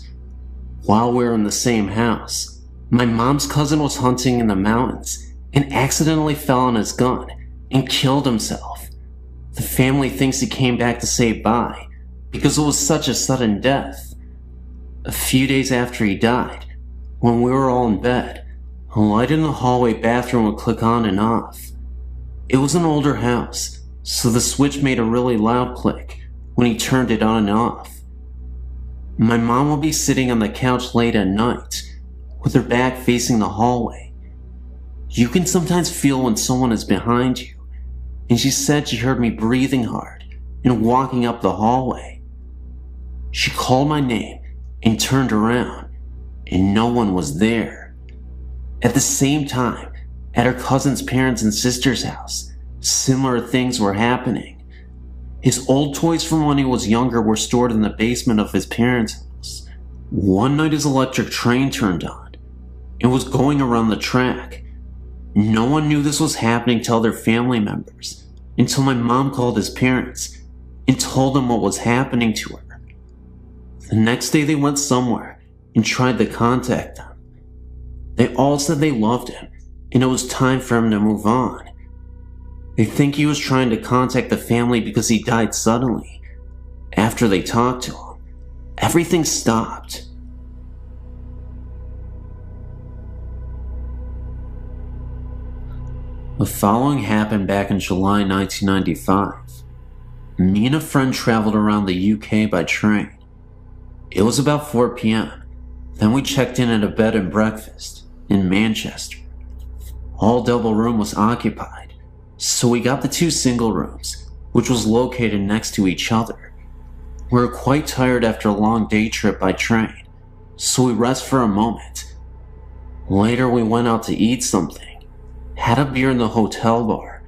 While we were in the same house, my mom's cousin was hunting in the mountains and accidentally fell on his gun and killed himself. The family thinks he came back to say bye because it was such a sudden death. A few days after he died, when we were all in bed, a light in the hallway bathroom would click on and off. It was an older house, so the switch made a really loud click when he turned it on and off. My mom would be sitting on the couch late at night, with her back facing the hallway. You can sometimes feel when someone is behind you, and she said she heard me breathing hard and walking up the hallway. She called my name and turned around, and no one was there. At the same time, at her cousin's parents' and sister's house, similar things were happening. His old toys from when he was younger were stored in the basement of his parents' house. One night his electric train turned on and was going around the track. No one knew this was happening to other family members until my mom called his parents and told them what was happening to her. The next day they went somewhere and tried to contact them. They all said they loved him and it was time for him to move on. They think he was trying to contact the family because he died suddenly. After they talked to him, everything stopped. The following happened back in July 1995. Me and a friend traveled around the UK by train. It was about 4 p.m. Then we checked in at a bed and breakfast in Manchester. All double room was occupied, so we got the 2 single rooms, which was located next to each other. We were quite tired after a long day trip by train, so we rest for a moment. Later we went out to eat something, had a beer in the hotel bar,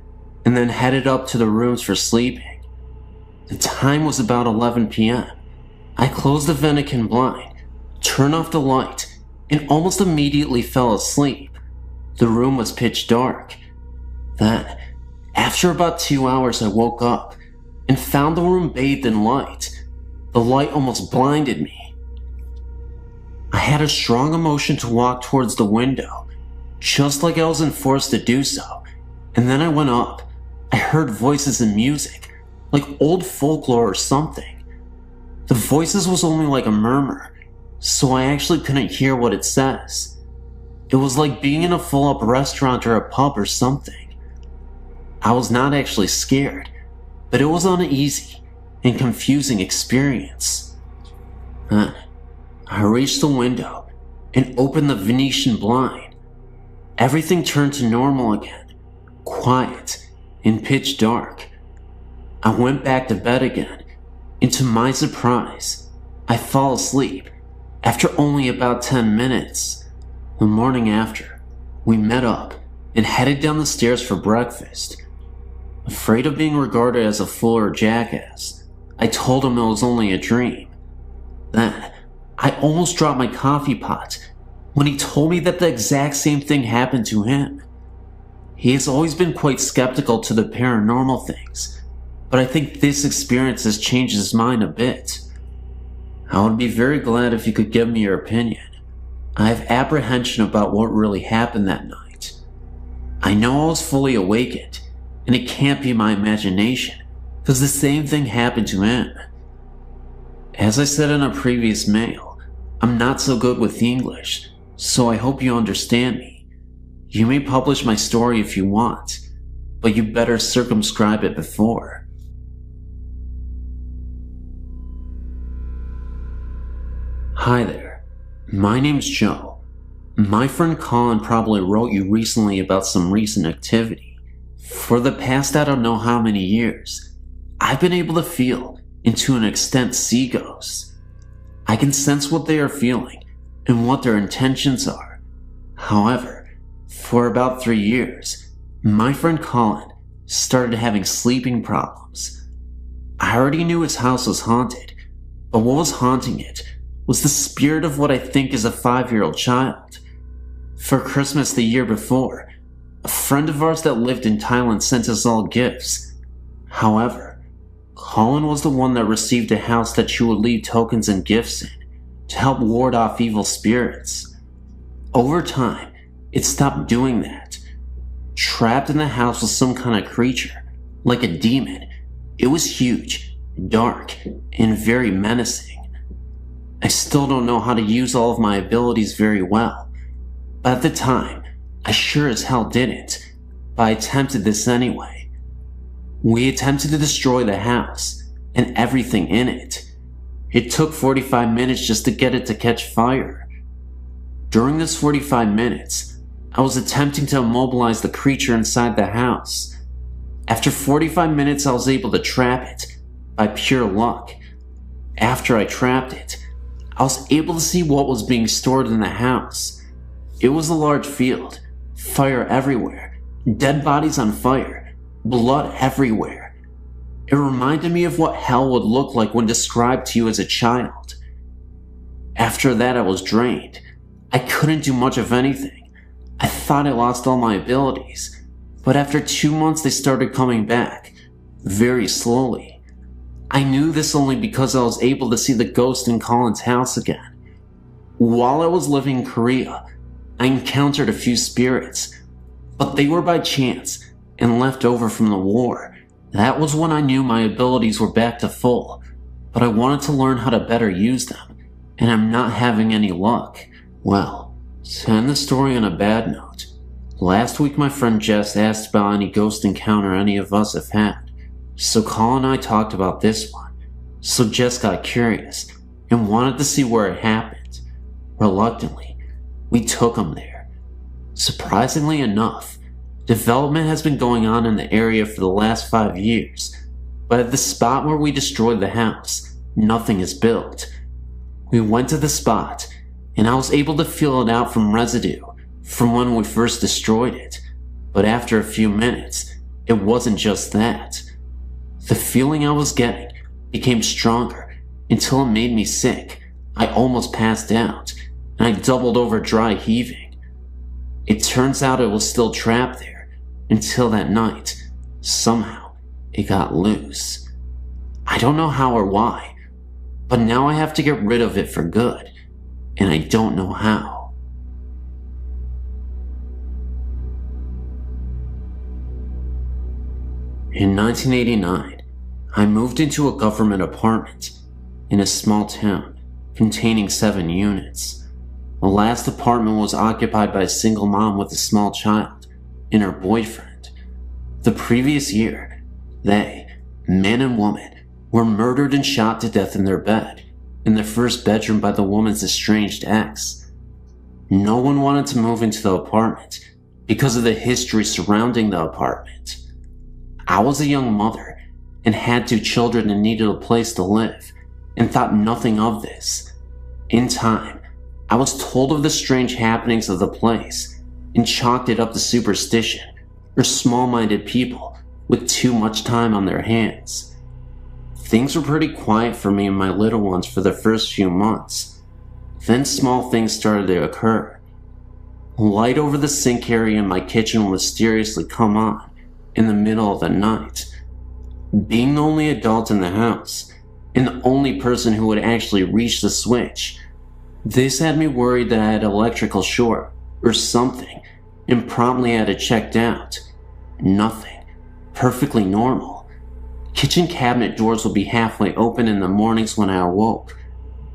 and then headed up to the rooms for sleeping. The time was about 11 p.m. I closed the Vatican blind, turned off the light, and almost immediately fell asleep. The room was pitch dark. Then, after about 2 hours, I woke up and found the room bathed in light. The light almost blinded me. I had a strong emotion to walk towards the window, just like I was enforced to do so, and then I went up. I heard voices and music, like old folklore or something. The voices was only like a murmur, so I actually couldn't hear what it says. It was like being in a full-up restaurant or a pub or something. I was not actually scared, but it was uneasy and confusing experience. I reached the window and opened the Venetian blind. Everything turned to normal again, quiet and pitch dark. I went back to bed again, and to my surprise, I fell asleep after only about 10 minutes. The morning after, we met up and headed down the stairs for breakfast. Afraid of being regarded as a fool or jackass, I told him it was only a dream. Then, I almost dropped my coffee pot when he told me that the exact same thing happened to him. He has always been quite skeptical to the paranormal things, but I think this experience has changed his mind a bit. I would be very glad if you could give me your opinion. I have apprehension about what really happened that night. I know I was fully awakened, and it can't be my imagination, because the same thing happened to him. As I said in a previous mail, I'm not so good with English, so I hope you understand me. You may publish my story if you want, but you better circumscribe it before. Hi there. My name's Joe. My friend Colin probably wrote you recently about some recent activity. For the past I don't know how many years, I've been able to feel, and to an extent see ghosts. I can sense what they are feeling and what their intentions are. However, for about 3 years, my friend Colin started having sleeping problems. I already knew his house was haunted, but what was haunting it was the spirit of what I think is a 5-year-old child. For Christmas the year before, a friend of ours that lived in Thailand sent us all gifts. However, Colin was the one that received a house that you would leave tokens and gifts in to help ward off evil spirits. Over time, it stopped doing that. Trapped in the house was some kind of creature, like a demon. It was huge, dark, and very menacing. I still don't know how to use all of my abilities very well, but at the time, I sure as hell didn't, but I attempted this anyway. We attempted to destroy the house, and everything in it. It took 45 minutes just to get it to catch fire. During this 45 minutes, I was attempting to immobilize the creature inside the house. After 45 minutes, I was able to trap it, by pure luck. After I trapped it, I was able to see what was being stored in the house. It was a large field, fire everywhere, dead bodies on fire, blood everywhere. It reminded me of what hell would look like when described to you as a child. After that, I was drained. I couldn't do much of anything. I thought I lost all my abilities, but after 2 months they started coming back, very slowly. I knew this only because I was able to see the ghost in Colin's house again. While I was living in Korea, I encountered a few spirits, but they were by chance and left over from the war. That was when I knew my abilities were back to full, but I wanted to learn how to better use them, and I'm not having any luck. Well, to end the story on a bad note, last week my friend Jess asked about any ghost encounter any of us have had. So Colin and I talked about this one. So Jess got curious and wanted to see where it happened. Reluctantly, we took him there. Surprisingly enough, development has been going on in the area for the last 5 years, but at the spot where we destroyed the house, nothing is built. We went to the spot, and I was able to feel it out from residue from when we first destroyed it, but after a few minutes, it wasn't just that. The feeling I was getting became stronger until it made me sick. I almost passed out, and I doubled over dry heaving. It turns out it was still trapped there until that night. Somehow, it got loose. I don't know how or why, but now I have to get rid of it for good, and I don't know how. In 1989, I moved into a government apartment in a small town containing 7 units. The last apartment was occupied by a single mom with a small child and her boyfriend. The previous year, they, man and woman, were murdered and shot to death in their bed, in their first bedroom by the woman's estranged ex. No one wanted to move into the apartment because of the history surrounding the apartment. I was a young mother and had 2 children and needed a place to live, and thought nothing of this. In time, I was told of the strange happenings of the place, and chalked it up to superstition, or small-minded people with too much time on their hands. Things were pretty quiet for me and my little ones for the first few months. Then small things started to occur. Light over the sink area in my kitchen will mysteriously come on in the middle of the night. Being the only adult in the house, and the only person who would actually reach the switch, this had me worried that I had electrical short or something, and promptly had it checked out. Nothing. Perfectly normal. Kitchen cabinet doors would be halfway open in the mornings when I awoke.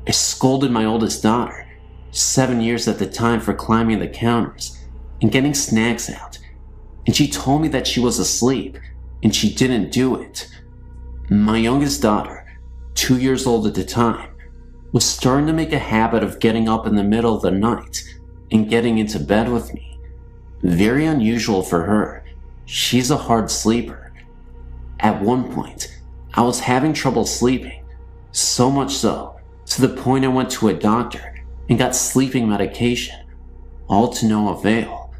I scolded my oldest daughter, 7 years at the time, for climbing the counters and getting snacks out, and she told me that she was asleep and she didn't do it. My youngest daughter, 2 years old at the time, was starting to make a habit of getting up in the middle of the night and getting into bed with me. Very unusual for her. She's a hard sleeper. At one point, I was having trouble sleeping, so much so, to the point I went to a doctor and got sleeping medication, all to no avail.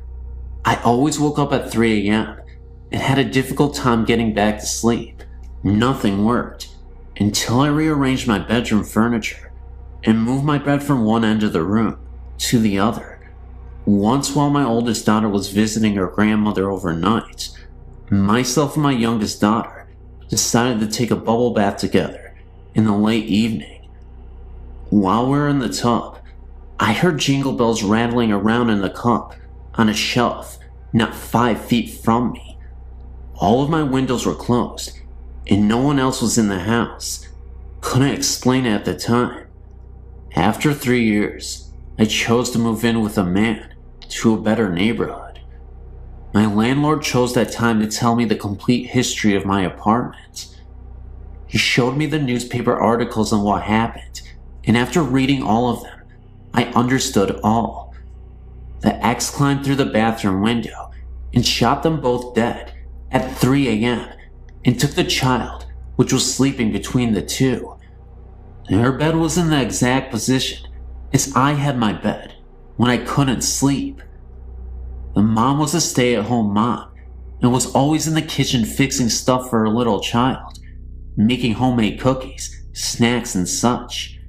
I always woke up at 3 a.m. and had a difficult time getting back to sleep. Nothing worked until I rearranged my bedroom furniture and moved my bed from one end of the room to the other. Once, while my oldest daughter was visiting her grandmother overnight, myself and my youngest daughter decided to take a bubble bath together in the late evening. While we were in the tub, I heard jingle bells rattling around in the cup on a shelf not 5 feet from me. All of my windows were closed and no one else was in the house. Couldn't explain it at the time. After 3 years, I chose to move in with a man to a better neighborhood. My landlord chose that time to tell me the complete history of my apartment. He showed me the newspaper articles on what happened, and after reading all of them, I understood all. The ex climbed through the bathroom window and shot them both dead at 3 a.m. and took the child, which was sleeping between the two. Her bed was in the exact position as I had my bed when I couldn't sleep. The mom was a stay-at-home mom and was always in the kitchen fixing stuff for her little child, making homemade cookies, snacks, and such.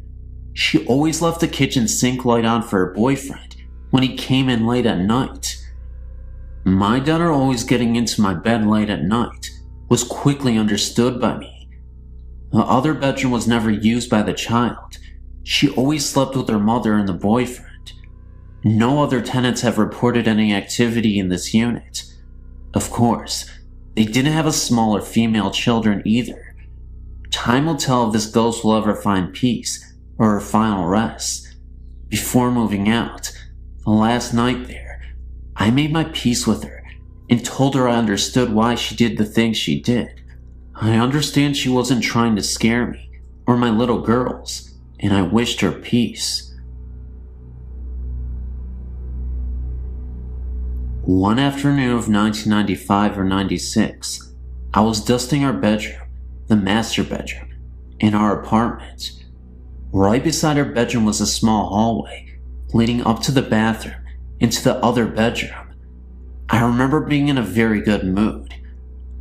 She always left the kitchen sink light on for her boyfriend when he came in late at night. My daughter always getting into my bed late at night was quickly understood by me. The other bedroom was never used by the child. She always slept with her mother and the boyfriend. No other tenants have reported any activity in this unit. Of course, they didn't have a smaller female children either. Time will tell if this ghost will ever find peace or her final rest. Before moving out, the last night there, I made my peace with her and told her I understood why she did the things she did. I understand she wasn't trying to scare me or my little girls, and I wished her peace. One afternoon of 1995 or 96, I was dusting our bedroom, the master bedroom, in our apartment. Right beside our bedroom was a small hallway leading up to the bathroom into the other bedroom. I remember being in a very good mood.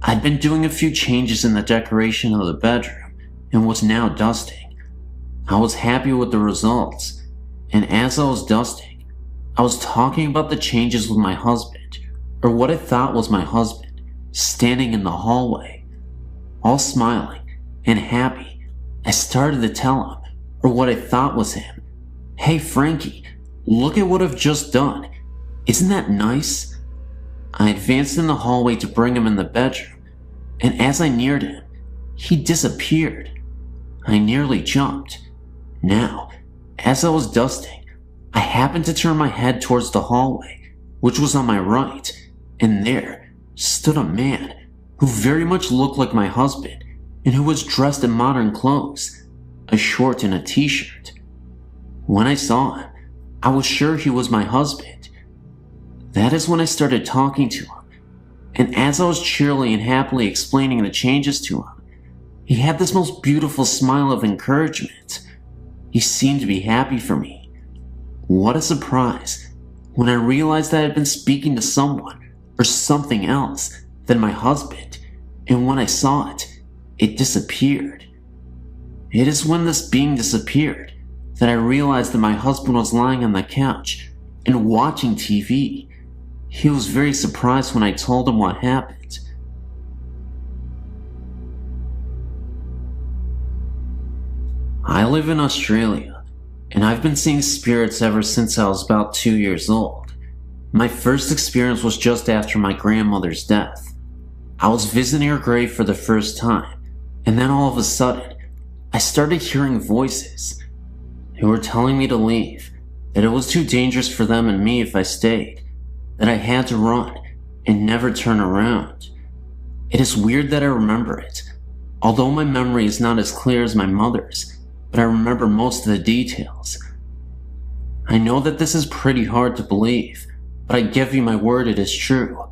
I'd been doing a few changes in the decoration of the bedroom and was now dusting. I was happy with the results, and as I was dusting, I was talking about the changes with my husband, or what I thought was my husband, standing in the hallway. All smiling and happy, I started to tell him, or what I thought was him, "Hey Frankie, look at what I've just done. Isn't that nice?" I advanced in the hallway to bring him in the bedroom, and as I neared him, he disappeared. I nearly jumped. Now, as I was dusting, I happened to turn my head towards the hallway, which was on my right, and there stood a man who very much looked like my husband and who was dressed in modern clothes, a short and a t-shirt. When I saw him, I was sure he was my husband. That is when I started talking to him, and as I was cheerily and happily explaining the changes to him, he had this most beautiful smile of encouragement. He seemed to be happy for me. What a surprise when I realized that I had been speaking to someone or something else than my husband, and when I saw it, it disappeared. It is when this being disappeared that I realized that my husband was lying on the couch and watching TV. He was very surprised when I told him what happened. I live in Australia, and I've been seeing spirits ever since I was about 2 years old. My first experience was just after my grandmother's death. I was visiting her grave for the first time, and then all of a sudden, I started hearing voices. They were telling me to leave, that it was too dangerous for them and me if I stayed, that I had to run and never turn around. It is weird that I remember it. Although my memory is not as clear as my mother's, but I remember most of the details. I know that this is pretty hard to believe, but I give you my word it is true.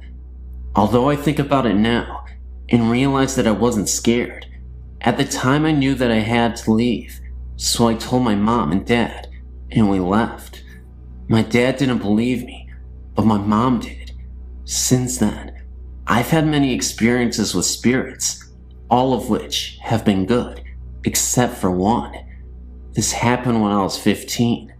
Although I think about it now and realize that I wasn't scared, at the time I knew that I had to leave, so I told my mom and dad, and we left. My dad didn't believe me, but my mom did. Since then, I've had many experiences with spirits, all of which have been good, except for one. This happened when I was 15.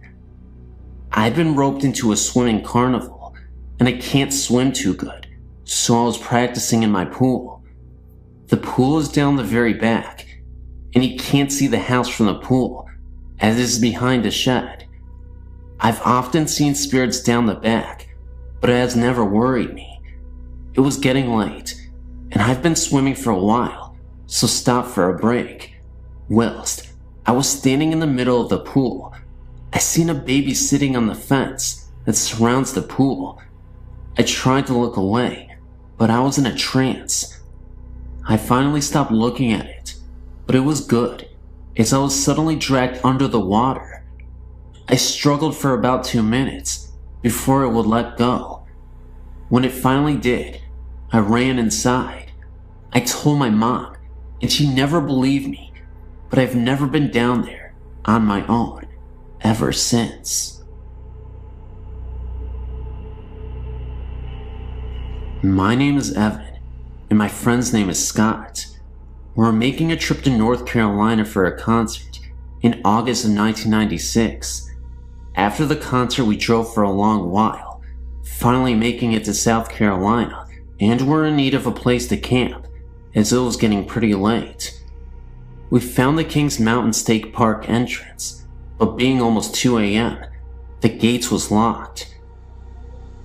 I'd been roped into a swimming carnival, and I can't swim too good, so I was practicing in my pool. The pool is down the very back, and you can't see the house from the pool, as it is behind a shed. I've often seen spirits down the back, but it has never worried me. It was getting late, and I've been swimming for a while, so stopped for a break. Whilst I was standing in the middle of the pool, I seen a baby sitting on the fence that surrounds the pool. I tried to look away, but I was in a trance. I finally stopped looking at it, but it was good, as I was suddenly dragged under the water. I struggled for about 2 minutes before it would let go. When it finally did, I ran inside. I told my mom, and she never believed me, but I've never been down there on my own ever since. My name is Evan, and my friend's name is Scott. We're making a trip to North Carolina for a concert in August of 1996. After the concert, we drove for a long while, finally making it to South Carolina, and were in need of a place to camp, as it was getting pretty late. We found the Kings Mountain State Park entrance, but being almost 2 a.m., the gates was locked.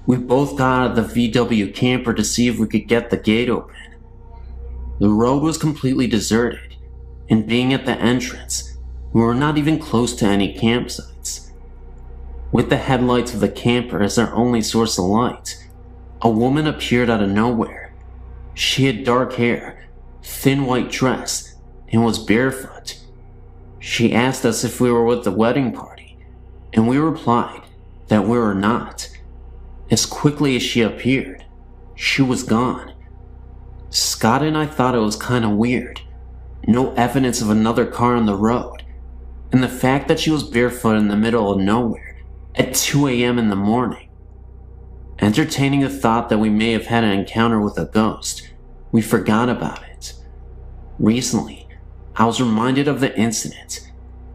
We both got out of the VW camper to see if we could get the gate open. The road was completely deserted, and being at the entrance, we were not even close to any campsites. With the headlights of the camper as our only source of light, a woman appeared out of nowhere. She had dark hair, thin white dress, and was barefoot. She asked us if we were with the wedding party, and we replied that we were not. As quickly as she appeared, she was gone. Scott and I thought it was kinda weird. No evidence of another car on the road, and the fact that she was barefoot in the middle of nowhere at 2 a.m. in the morning. Entertaining the thought that we may have had an encounter with a ghost, we forgot about it. Recently, I was reminded of the incident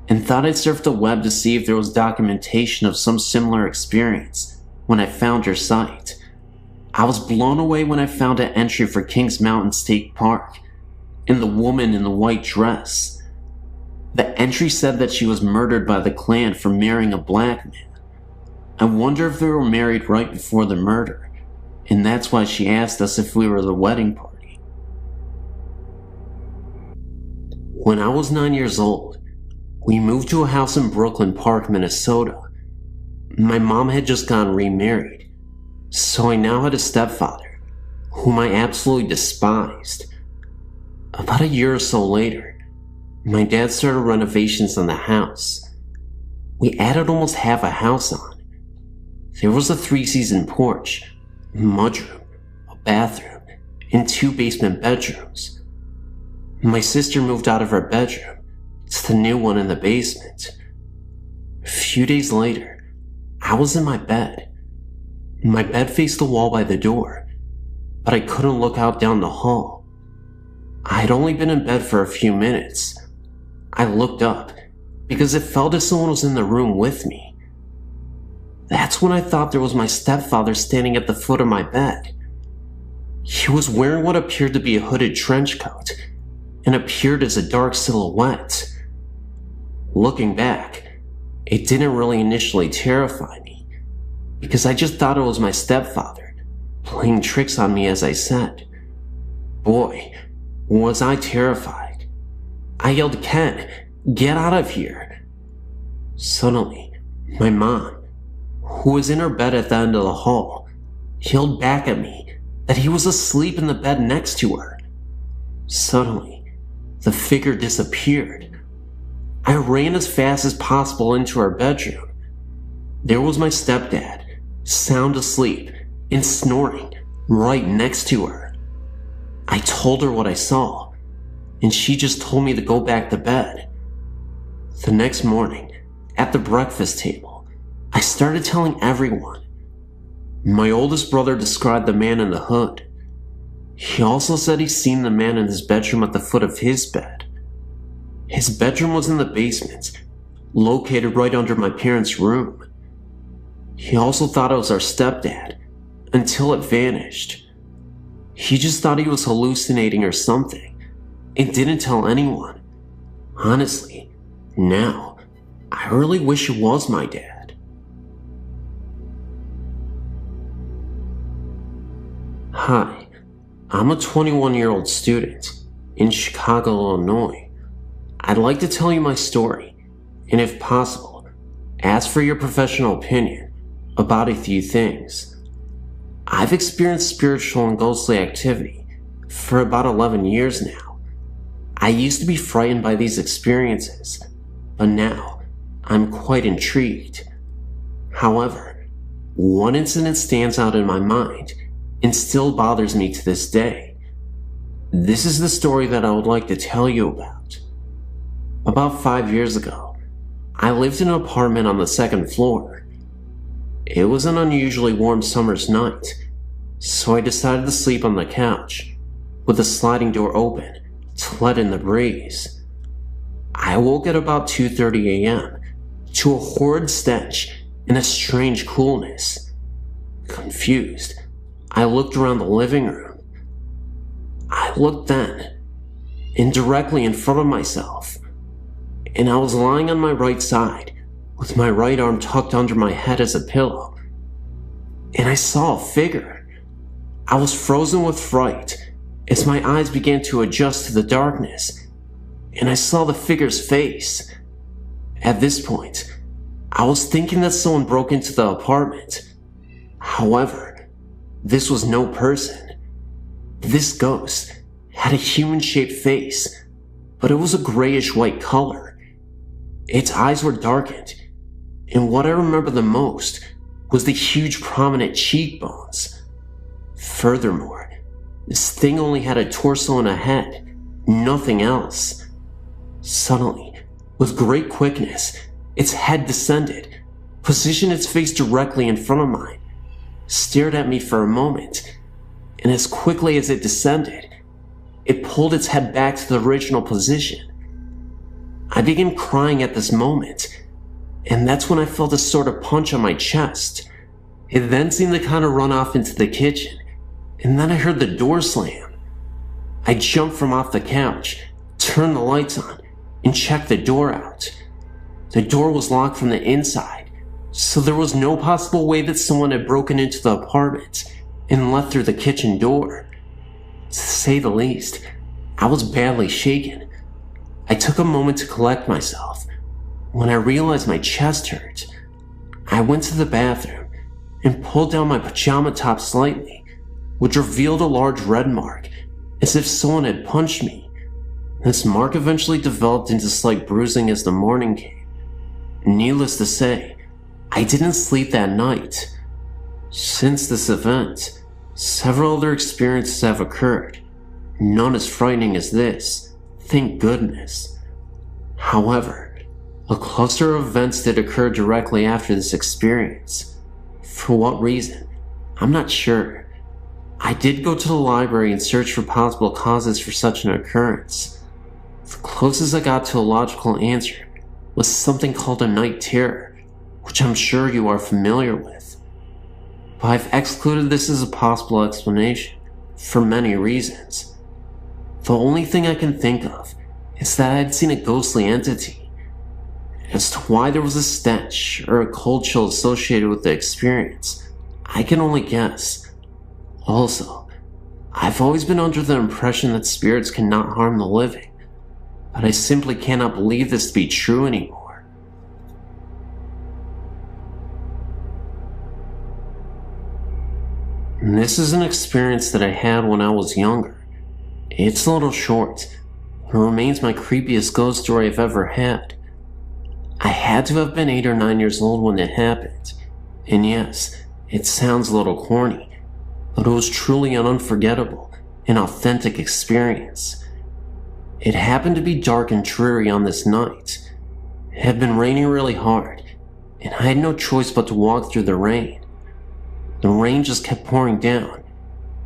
and thought I'd surf the web to see if there was documentation of some similar experience when I found your site. I was blown away when I found an entry for Kings Mountain State Park and the woman in the white dress. The entry said that she was murdered by the Klan for marrying a black man. I wonder if they were married right before the murder, and that's why she asked us if we were the wedding party. When I was 9 years old, we moved to a house in Brooklyn Park, Minnesota. My mom had just gotten remarried, so I now had a stepfather, whom I absolutely despised. About a year or so later, my dad started renovations on the house. We added almost half a house on. There was a 3-season porch, a mudroom, a bathroom, and 2 basement bedrooms. My sister moved out of her bedroom to the new one in the basement. A few days later, I was in my bed. My bed faced the wall by the door, but I couldn't look out down the hall. I had only been in bed for a few minutes. I looked up because it felt as someone was in the room with me. That's when I thought there was my stepfather standing at the foot of my bed. He was wearing what appeared to be a hooded trench coat and appeared as a dark silhouette. Looking back, it didn't really initially terrify me because I just thought it was my stepfather playing tricks on me, as I said. Boy, was I terrified. I yelled, "Ken, get out of here." Suddenly, my mom, who was in her bed at the end of the hall, yelled back at me that he was asleep in the bed next to her. Suddenly, the figure disappeared. I ran as fast as possible into our bedroom. There was my stepdad, sound asleep and snoring right next to her. I told her what I saw, and she just told me to go back to bed. The next morning, at the breakfast table, I started telling everyone. My oldest brother described the man in the hood. He also said he's seen the man in his bedroom at the foot of his bed. His bedroom was in the basement, located right under my parents' room. He also thought it was our stepdad, until it vanished. He just thought he was hallucinating or something, and didn't tell anyone. Honestly, now, I really wish it was my dad. Hi, I'm a 21-year-old student in Chicago, Illinois. I'd like to tell you my story, and if possible, ask for your professional opinion about a few things. I've experienced spiritual and ghostly activity for about 11 years now. I used to be frightened by these experiences, but now I'm quite intrigued. However, one incident stands out in my mind and still bothers me to this day. This is the story that I would like to tell you about. About 5 years ago, I lived in an apartment on the second floor. It was an unusually warm summer's night, so I decided to sleep on the couch, with the sliding door open to let in the breeze. I woke at about 2:30 a.m. to a horrid stench and a strange coolness. Confused, I looked around the living room. I looked then, and directly in front of myself, and I was lying on my right side, with my right arm tucked under my head as a pillow, and I saw a figure. I was frozen with fright as my eyes began to adjust to the darkness, and I saw the figure's face. At this point, I was thinking that someone broke into the apartment. However, this was no person. This ghost had a human-shaped face, but it was a grayish-white color. Its eyes were darkened, and what I remember the most was the huge prominent cheekbones. Furthermore, this thing only had a torso and a head, nothing else. Suddenly, with great quickness, its head descended, positioned its face directly in front of mine, stared at me for a moment, and as quickly as it descended, it pulled its head back to the original position. I began crying at this moment, and that's when I felt a sort of punch on my chest. It then seemed to kind of run off into the kitchen, and then I heard the door slam. I jumped from off the couch, turned the lights on, and checked the door out. The door was locked from the inside, so there was no possible way that someone had broken into the apartment and left through the kitchen door. To say the least, I was badly shaken. I took a moment to collect myself. When I realized my chest hurt, I went to the bathroom and pulled down my pajama top slightly, which revealed a large red mark, as if someone had punched me. This mark eventually developed into slight bruising as the morning came. Needless to say, I didn't sleep that night. Since this event, several other experiences have occurred. None as frightening as this, thank goodness. However, a cluster of events did occur directly after this experience. For what reason? I'm not sure. I did go to the library and search for possible causes for such an occurrence. The closest I got to a logical answer was something called a night terror, which I'm sure you are familiar with. But I've excluded this as a possible explanation, for many reasons. The only thing I can think of is that I had seen a ghostly entity. As to why there was a stench or a cold chill associated with the experience, I can only guess. Also, I've always been under the impression that spirits cannot harm the living, but I simply cannot believe this to be true anymore. And this is an experience that I had when I was younger. It's a little short. It remains my creepiest ghost story I've ever had. had to have been 8 or 9 years old when it happened. And yes, it sounds a little corny, but it was truly an unforgettable and authentic experience. It happened to be dark and dreary on this night. It had been raining really hard, and I had no choice but to walk through the rain. The rain just kept pouring down,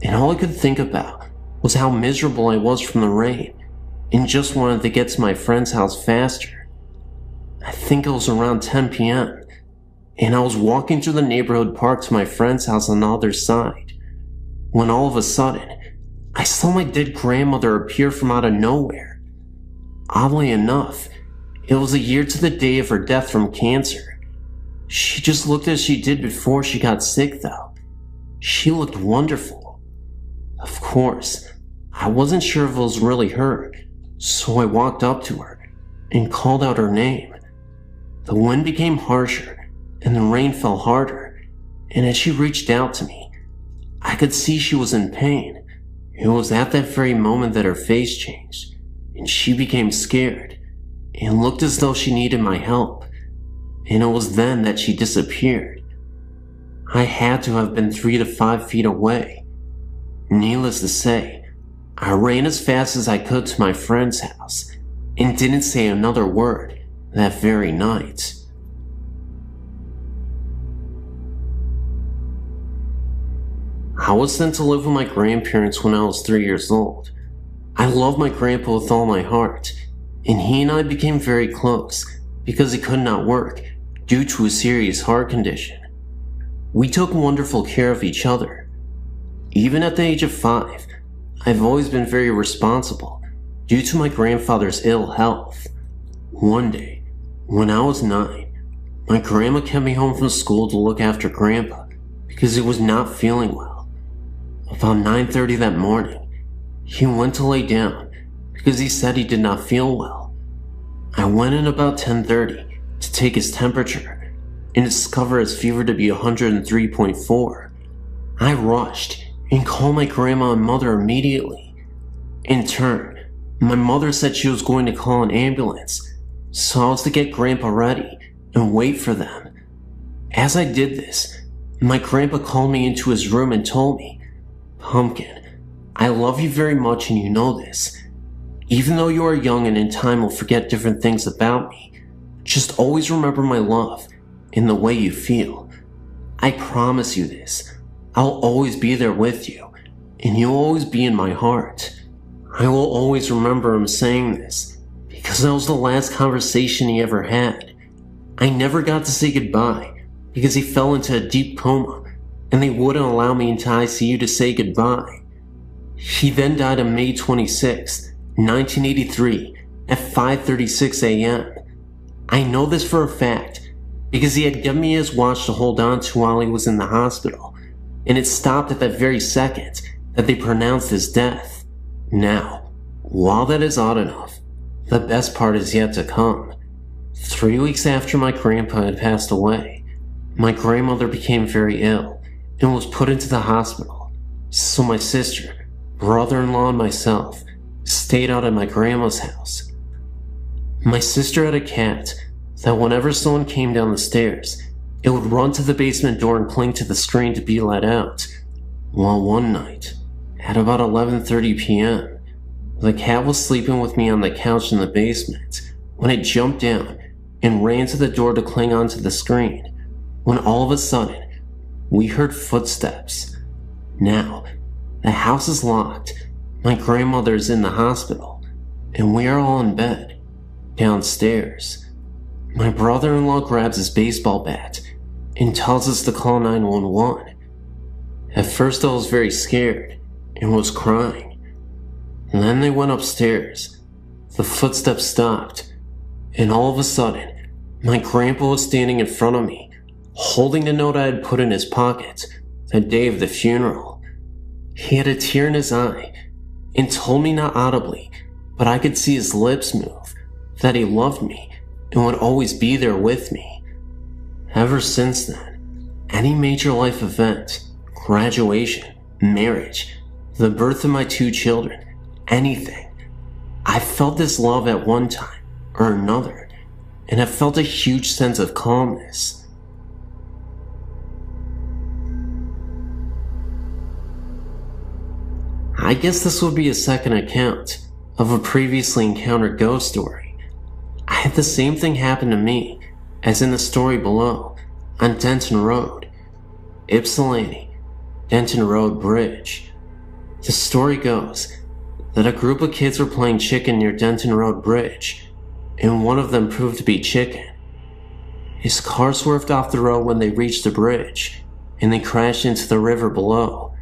and all I could think about was how miserable I was from the rain, and just wanted to get to my friend's house faster. I think it was around 10 p.m., and I was walking through the neighborhood park to my friend's house on the other side, when all of a sudden, I saw my dead grandmother appear from out of nowhere. Oddly enough, it was a year to the day of her death from cancer. She just looked as she did before she got sick, though. She looked wonderful. Of course, I wasn't sure if it was really her, so I walked up to her and called out her name. The wind became harsher and the rain fell harder, and as she reached out to me, I could see she was in pain. It was at that very moment that her face changed, and she became scared and looked as though she needed my help, and it was then that she disappeared. I had to have been 3 to 5 feet away. Needless to say, I ran as fast as I could to my friend's house and didn't say another word that very night. I was sent to live with my grandparents when I was 3 years old. I loved my grandpa with all my heart, and he and I became very close because he could not work due to a serious heart condition. We took wonderful care of each other. Even at the age of 5, I've always been very responsible due to my grandfather's ill health. One day, when I was 9, my grandma kept me home from school to look after Grandpa because he was not feeling well. About 9:30 that morning, he went to lay down because he said he did not feel well. I went in about 10:30 to take his temperature and discover his fever to be 103.4. I rushed and called my grandma and mother immediately. In turn, my mother said she was going to call an ambulance, so I was to get Grandpa ready and wait for them. As I did this, my grandpa called me into his room and told me, "Pumpkin, I love you very much and you know this. Even though you are young and in time will forget different things about me, just always remember my love and the way you feel. I promise you this. I'll always be there with you, and you'll always be in my heart." I will always remember him saying this, because that was the last conversation he ever had. I never got to say goodbye, because he fell into a deep coma, and they wouldn't allow me into ICU to say goodbye. He then died on May 26, 1983, at 5:36 a.m. I know this for a fact, because he had given me his watch to hold on to while he was in the hospital, and it stopped at that very second that they pronounced his death. Now, while that is odd enough, the best part is yet to come. 3 weeks after my grandpa had passed away, my grandmother became very ill and was put into the hospital, so my sister, brother-in-law, and myself stayed out at my grandma's house. My sister had a cat that whenever someone came down the stairs, it would run to the basement door and cling to the screen to be let out. Well, one night, at about 11:30 p.m., the cat was sleeping with me on the couch in the basement when it jumped down and ran to the door to cling onto the screen, when all of a sudden, we heard footsteps. Now, the house is locked, my grandmother is in the hospital, and we are all in bed, downstairs. My brother-in-law grabs his baseball bat and tells us to call 911. At first I was very scared and was crying. And then they went upstairs. The footsteps stopped, and all of a sudden, my grandpa was standing in front of me, holding the note I had put in his pocket the day of the funeral. He had a tear in his eye and told me not audibly, but I could see his lips move, that he loved me and would always be there with me. Ever since then, any major life event, graduation, marriage, the birth of my 2 children, anything, I felt this love at one time or another, and have felt a huge sense of calmness. I guess this would be a second account of a previously encountered ghost story. I had the same thing happen to me as in the story below on Denton Road, Ypsilanti, Denton Road Bridge. The story goes that a group of kids were playing chicken near Denton Road Bridge, and one of them proved to be Chicken. His car swerved off the road when they reached the bridge, and they crashed into the river below.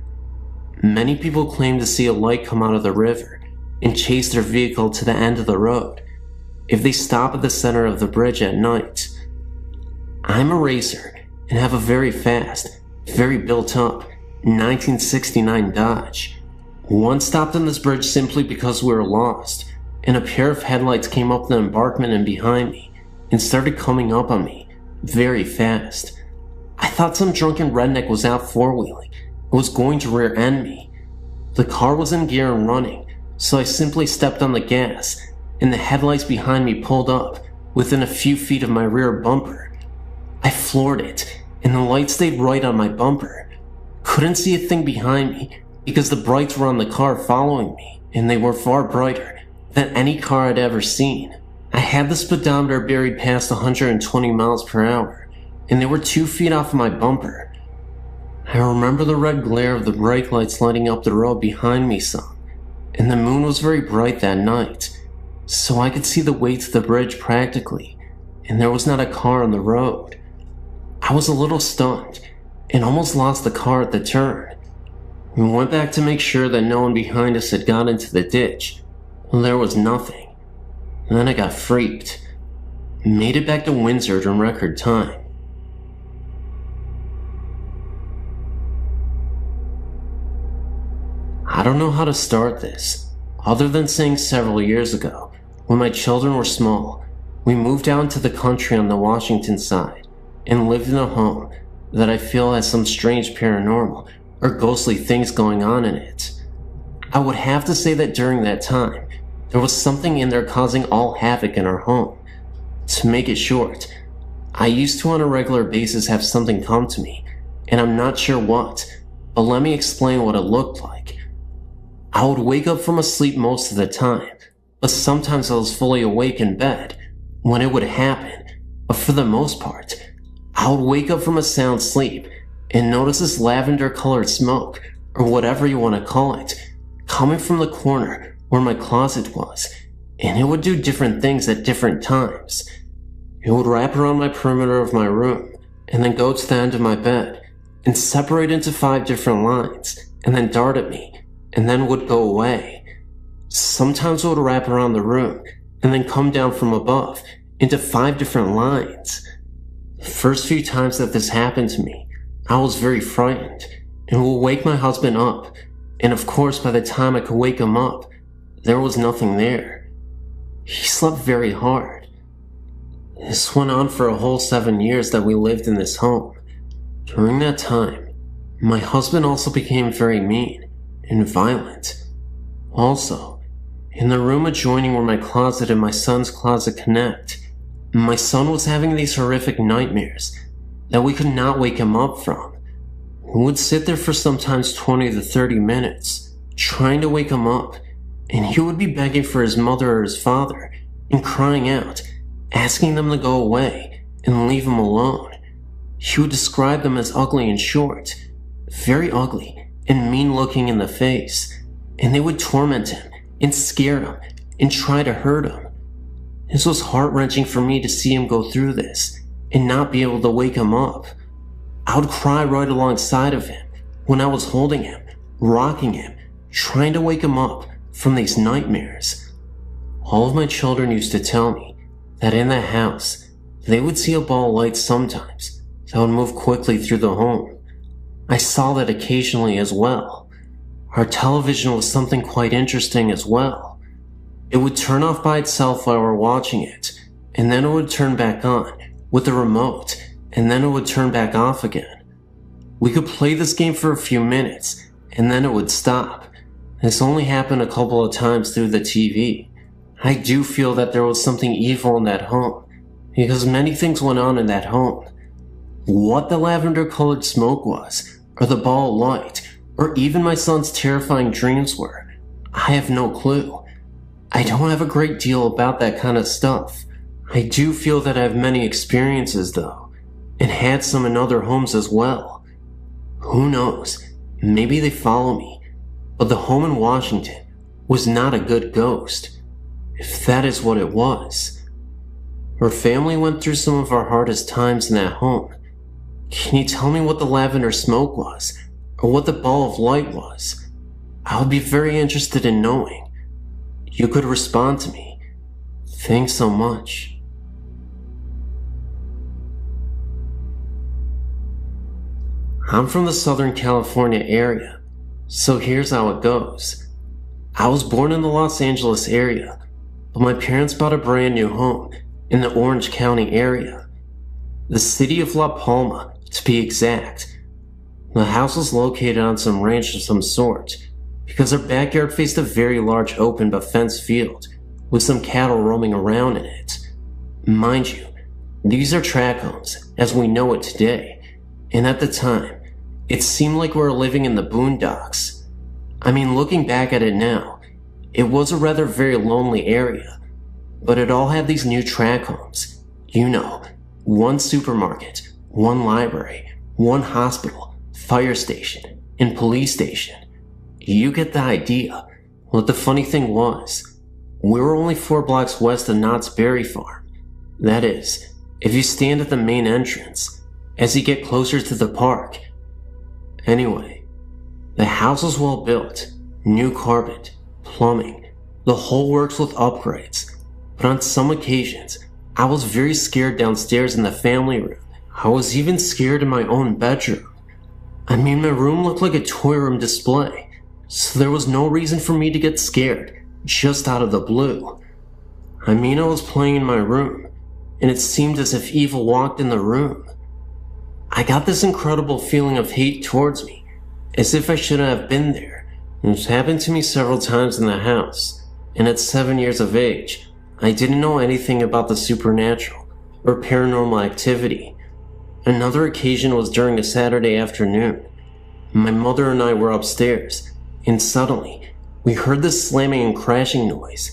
Many people claim to see a light come out of the river and chase their vehicle to the end of the road if they stop at the center of the bridge at night. I'm a racer and have a very fast, very built up 1969 Dodge. Once stopped on this bridge simply because we were lost, and a pair of headlights came up the embankment and behind me and started coming up on me very fast. I thought some drunken redneck was out four-wheeling and was going to rear-end me. The car was in gear and running, so I simply stepped on the gas, and the headlights behind me pulled up within a few feet of my rear bumper. I floored it, and the light stayed right on my bumper. Couldn't see a thing behind me because the brights were on the car following me, and they were far brighter than any car I'd ever seen. I had the speedometer buried past 120 miles per hour, and they were 2 feet off my bumper. I remember the red glare of the brake lights lighting up the road behind me some, and the moon was very bright that night, so I could see the way to the bridge practically, and there was not a car on the road. I was a little stunned, and almost lost the car at the turn. We went back to make sure that no one behind us had got into the ditch. There was nothing. And then I got freaked. Made it back to Windsor in record time. I don't know how to start this, other than saying several years ago, when my children were small, we moved out into the country on the Washington side and lived in a home that I feel has some strange paranormal or ghostly things going on in it. I would have to say that during that time, there was something in there causing all havoc in our home. To make it short, I used to on a regular basis have something come to me, and I'm not sure what, but let me explain what it looked like. I would wake up from a sleep most of the time, but sometimes I was fully awake in bed when it would happen, but for the most part, I would wake up from a sound sleep and notice this lavender-colored smoke, or whatever you want to call it, coming from the corner where my closet was, and it would do different things at different times. It would wrap around my perimeter of my room, and then go to the end of my bed, and separate into 5 different lines, and then dart at me, and then would go away. Sometimes it would wrap around the room, and then come down from above, into 5 different lines. The first few times that this happened to me, I was very frightened, and would wake my husband up, and of course by the time I could wake him up, there was nothing there. He slept very hard. This went on for a whole 7 years that we lived in this home. During that time, my husband also became very mean and violent. Also, in the room adjoining where my closet and my son's closet connect, my son was having these horrific nightmares that we could not wake him up from. We would sit there for sometimes 20 to 30 minutes, trying to wake him up, and he would be begging for his mother or his father, and crying out, asking them to go away and leave him alone. He would describe them as ugly and short, very ugly and mean looking in the face, and they would torment him and scare him and try to hurt him. This was heart-wrenching for me to see him go through this and not be able to wake him up. I would cry right alongside of him when I was holding him, rocking him, trying to wake him up from these nightmares. All of my children used to tell me that in that house, they would see a ball of light sometimes that would move quickly through the home. I saw that occasionally as well. Our television was something quite interesting as well. It would turn off by itself while we're watching it, and then it would turn back on with the remote, and then it would turn back off again. We could play this game for a few minutes, and then it would stop. This only happened a couple of times through the TV. I do feel that there was something evil in that home, because many things went on in that home. What the lavender-colored smoke was, or the ball of light, or even my son's terrifying dreams were, I have no clue. I don't have a great deal about that kind of stuff. I do feel that I have many experiences though, and had some in other homes as well. Who knows, maybe they follow me, but the home in Washington was not a good ghost, if that is what it was. Her family went through some of our hardest times in that home. Can you tell me what the lavender smoke was, or what the ball of light was? I would be very interested in knowing. You could respond to me. Thanks so much. I'm from the Southern California area, so here's how it goes. I was born in the Los Angeles area, but my parents bought a brand new home in the Orange County area. The city of La Palma, to be exact. The house was located on some ranch of some sort, because our backyard faced a very large open but fenced field, with some cattle roaming around in it. Mind you, these are tract homes, as we know it today, and at the time, it seemed like we were living in the boondocks. I mean, looking back at it now, it was a rather very lonely area, but it all had these new tract homes. You know, one supermarket, one library, one hospital, fire station, and police station. You get the idea. What the funny thing was, we were only 4 blocks west of Knott's Berry Farm. That is, if you stand at the main entrance, as you get closer to the park. Anyway, the house was well built, new carpet, plumbing, the whole works with upgrades. But on some occasions, I was very scared downstairs in the family room. I was even scared in my own bedroom. I mean, my room looked like a toy room display, so there was no reason for me to get scared, just out of the blue. I mean, I was playing in my room, and it seemed as if evil walked in the room. I got this incredible feeling of hate towards me, as if I shouldn't have been there. It's happened to me several times in the house, and at 7 years of age, I didn't know anything about the supernatural or paranormal activity. Another occasion was during a Saturday afternoon. My mother and I were upstairs, and suddenly, we heard this slamming and crashing noise,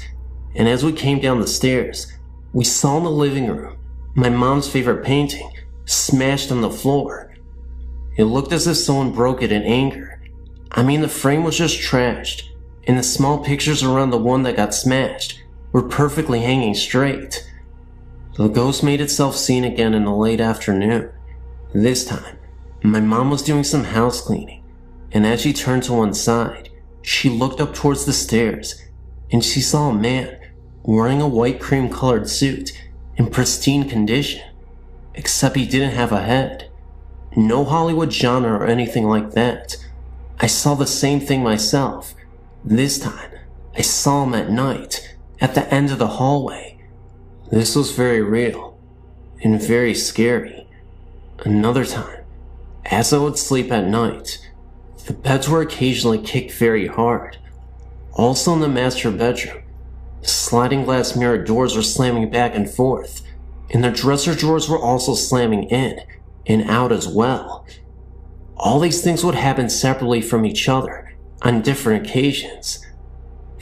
and as we came down the stairs, we saw in the living room my mom's favorite painting smashed on the floor. It looked as if someone broke it in anger. I mean, the frame was just trashed, and the small pictures around the one that got smashed were perfectly hanging straight. The ghost made itself seen again in the late afternoon. This time, my mom was doing some house cleaning, and as she turned to one side, she looked up towards the stairs, and she saw a man wearing a white cream-colored suit in pristine condition, except he didn't have a head. No Hollywood genre or anything like that. I saw the same thing myself. This time, I saw him at night, at the end of the hallway. This was very real, and very scary. Another time, as I would sleep at night, the beds were occasionally kicked very hard. Also in the master bedroom, the sliding glass mirror doors were slamming back and forth, and the dresser drawers were also slamming in and out as well. All these things would happen separately from each other on different occasions.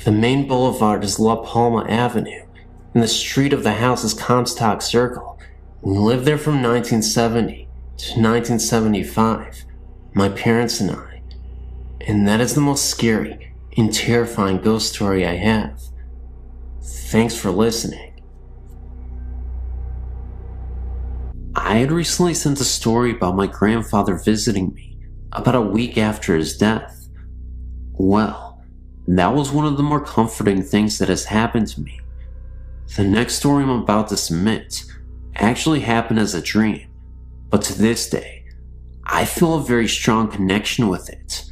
The main boulevard is La Palma Avenue, and the street of the house is Comstock Circle. We lived there from 1970 to 1975, my parents and I. And that is the most scary and terrifying ghost story I have. Thanks for listening. I had recently sent a story about my grandfather visiting me about a week after his death. Well, that was one of the more comforting things that has happened to me. The next story I'm about to submit actually happened as a dream, but to this day, I feel a very strong connection with it.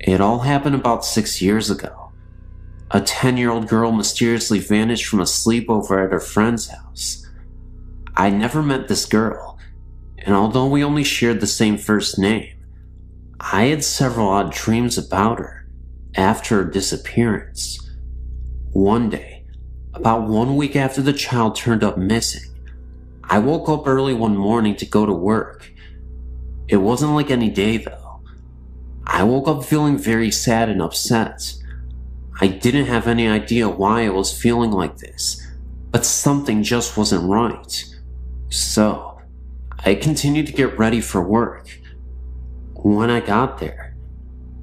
It all happened about 6 years ago. A 10-year-old girl mysteriously vanished from a sleepover at her friend's house. I never met this girl, and although we only shared the same first name, I had several odd dreams about her after her disappearance. One day, about 1 week after the child turned up missing, I woke up early one morning to go to work. It wasn't like any day though. I woke up feeling very sad and upset. I didn't have any idea why I was feeling like this, but something just wasn't right. So, I continued to get ready for work. When I got there,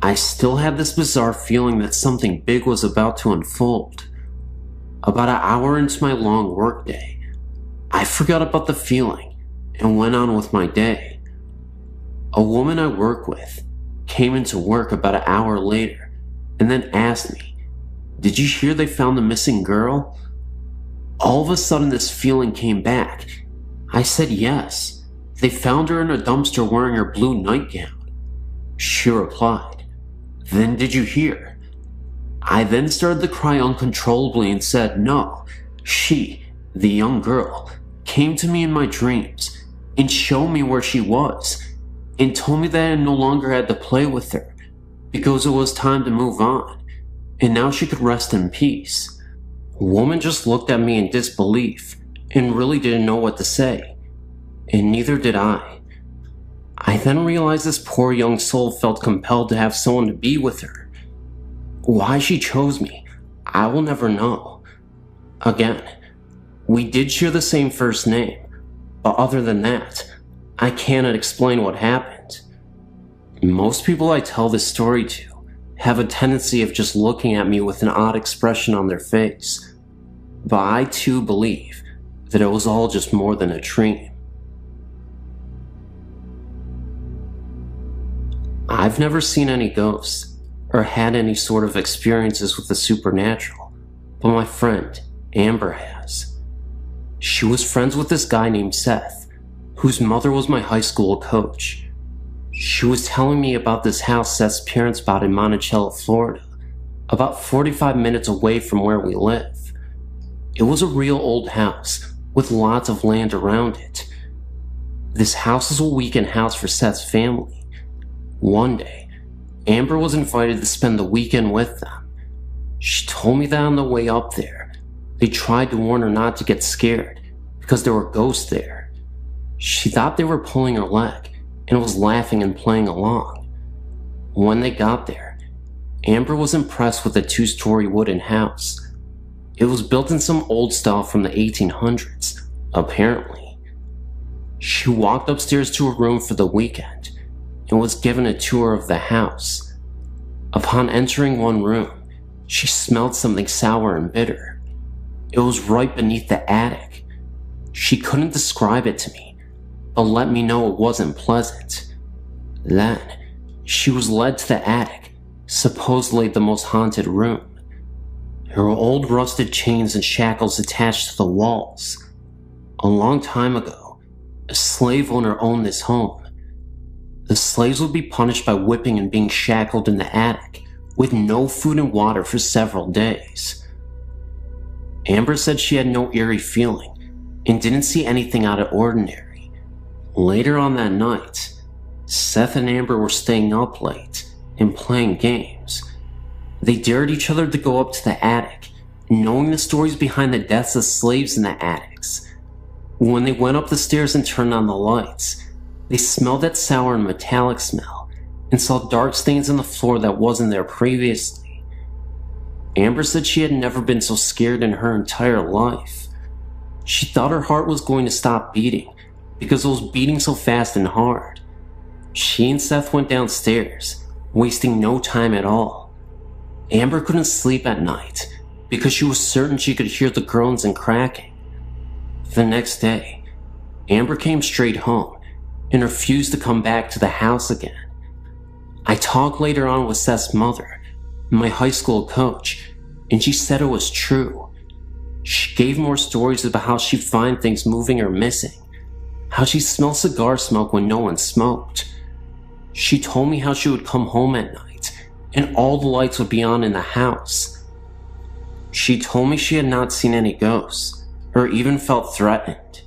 I still had this bizarre feeling that something big was about to unfold. About an hour into my long workday, I forgot about the feeling and went on with my day. A woman I work with came into work about an hour later and then asked me, "Did you hear they found the missing girl?" All of a sudden this feeling came back. I said yes. They found her in a dumpster wearing her blue nightgown. She replied, "Then did you hear?" I then started to cry uncontrollably and said no. She, the young girl, came to me in my dreams and showed me where she was and told me that I no longer had to play with her because it was time to move on and now she could rest in peace. The woman just looked at me in disbelief and really didn't know what to say, and neither did I. I then realized this poor young soul felt compelled to have someone to be with her. Why she chose me, I will never know. Again, we did share the same first name, but other than that, I cannot explain what happened. Most people I tell this story to have a tendency of just looking at me with an odd expression on their face, but I too believe that it was all just more than a dream. I've never seen any ghosts or had any sort of experiences with the supernatural, but my friend, Amber, has. She was friends with this guy named Seth, whose mother was my high school coach. She was telling me about this house Seth's parents bought in Monticello, Florida, about 45 minutes away from where we live. It was a real old house with lots of land around it. This house was a weekend house for Seth's family. One day, Amber was invited to spend the weekend with them. She told me that on the way up there, they tried to warn her not to get scared because there were ghosts there. She thought they were pulling her leg and was laughing and playing along. When they got there, Amber was impressed with the 2-story wooden house. It was built in some old style from the 1800s, apparently. She walked upstairs to her room for the weekend and was given a tour of the house. Upon entering one room, she smelled something sour and bitter. It was right beneath the attic. She couldn't describe it to me, but let me know it wasn't pleasant. Then, she was led to the attic, supposedly the most haunted room. There were old rusted chains and shackles attached to the walls. A long time ago, a slave owner owned this home. The slaves would be punished by whipping and being shackled in the attic, with no food and water for several days. Amber said she had no eerie feeling, and didn't see anything out of ordinary. Later on that night, Seth and Amber were staying up late and playing games. They dared each other to go up to the attic, knowing the stories behind the deaths of slaves in the attics. When they went up the stairs and turned on the lights, they smelled that sour and metallic smell and saw dark stains on the floor that wasn't there previously. Amber said she had never been so scared in her entire life. She thought her heart was going to stop beating because it was beating so fast and hard. She and Seth went downstairs, wasting no time at all. Amber couldn't sleep at night because she was certain she could hear the groans and cracking. The next day, Amber came straight home and refused to come back to the house again. I talked later on with Seth's mother, my high school coach, and she said it was true. She gave more stories about how she'd find things moving or missing, how she smelled cigar smoke when no one smoked. She told me how she would come home at night and all the lights would be on in the house. She told me she had not seen any ghosts or even felt threatened.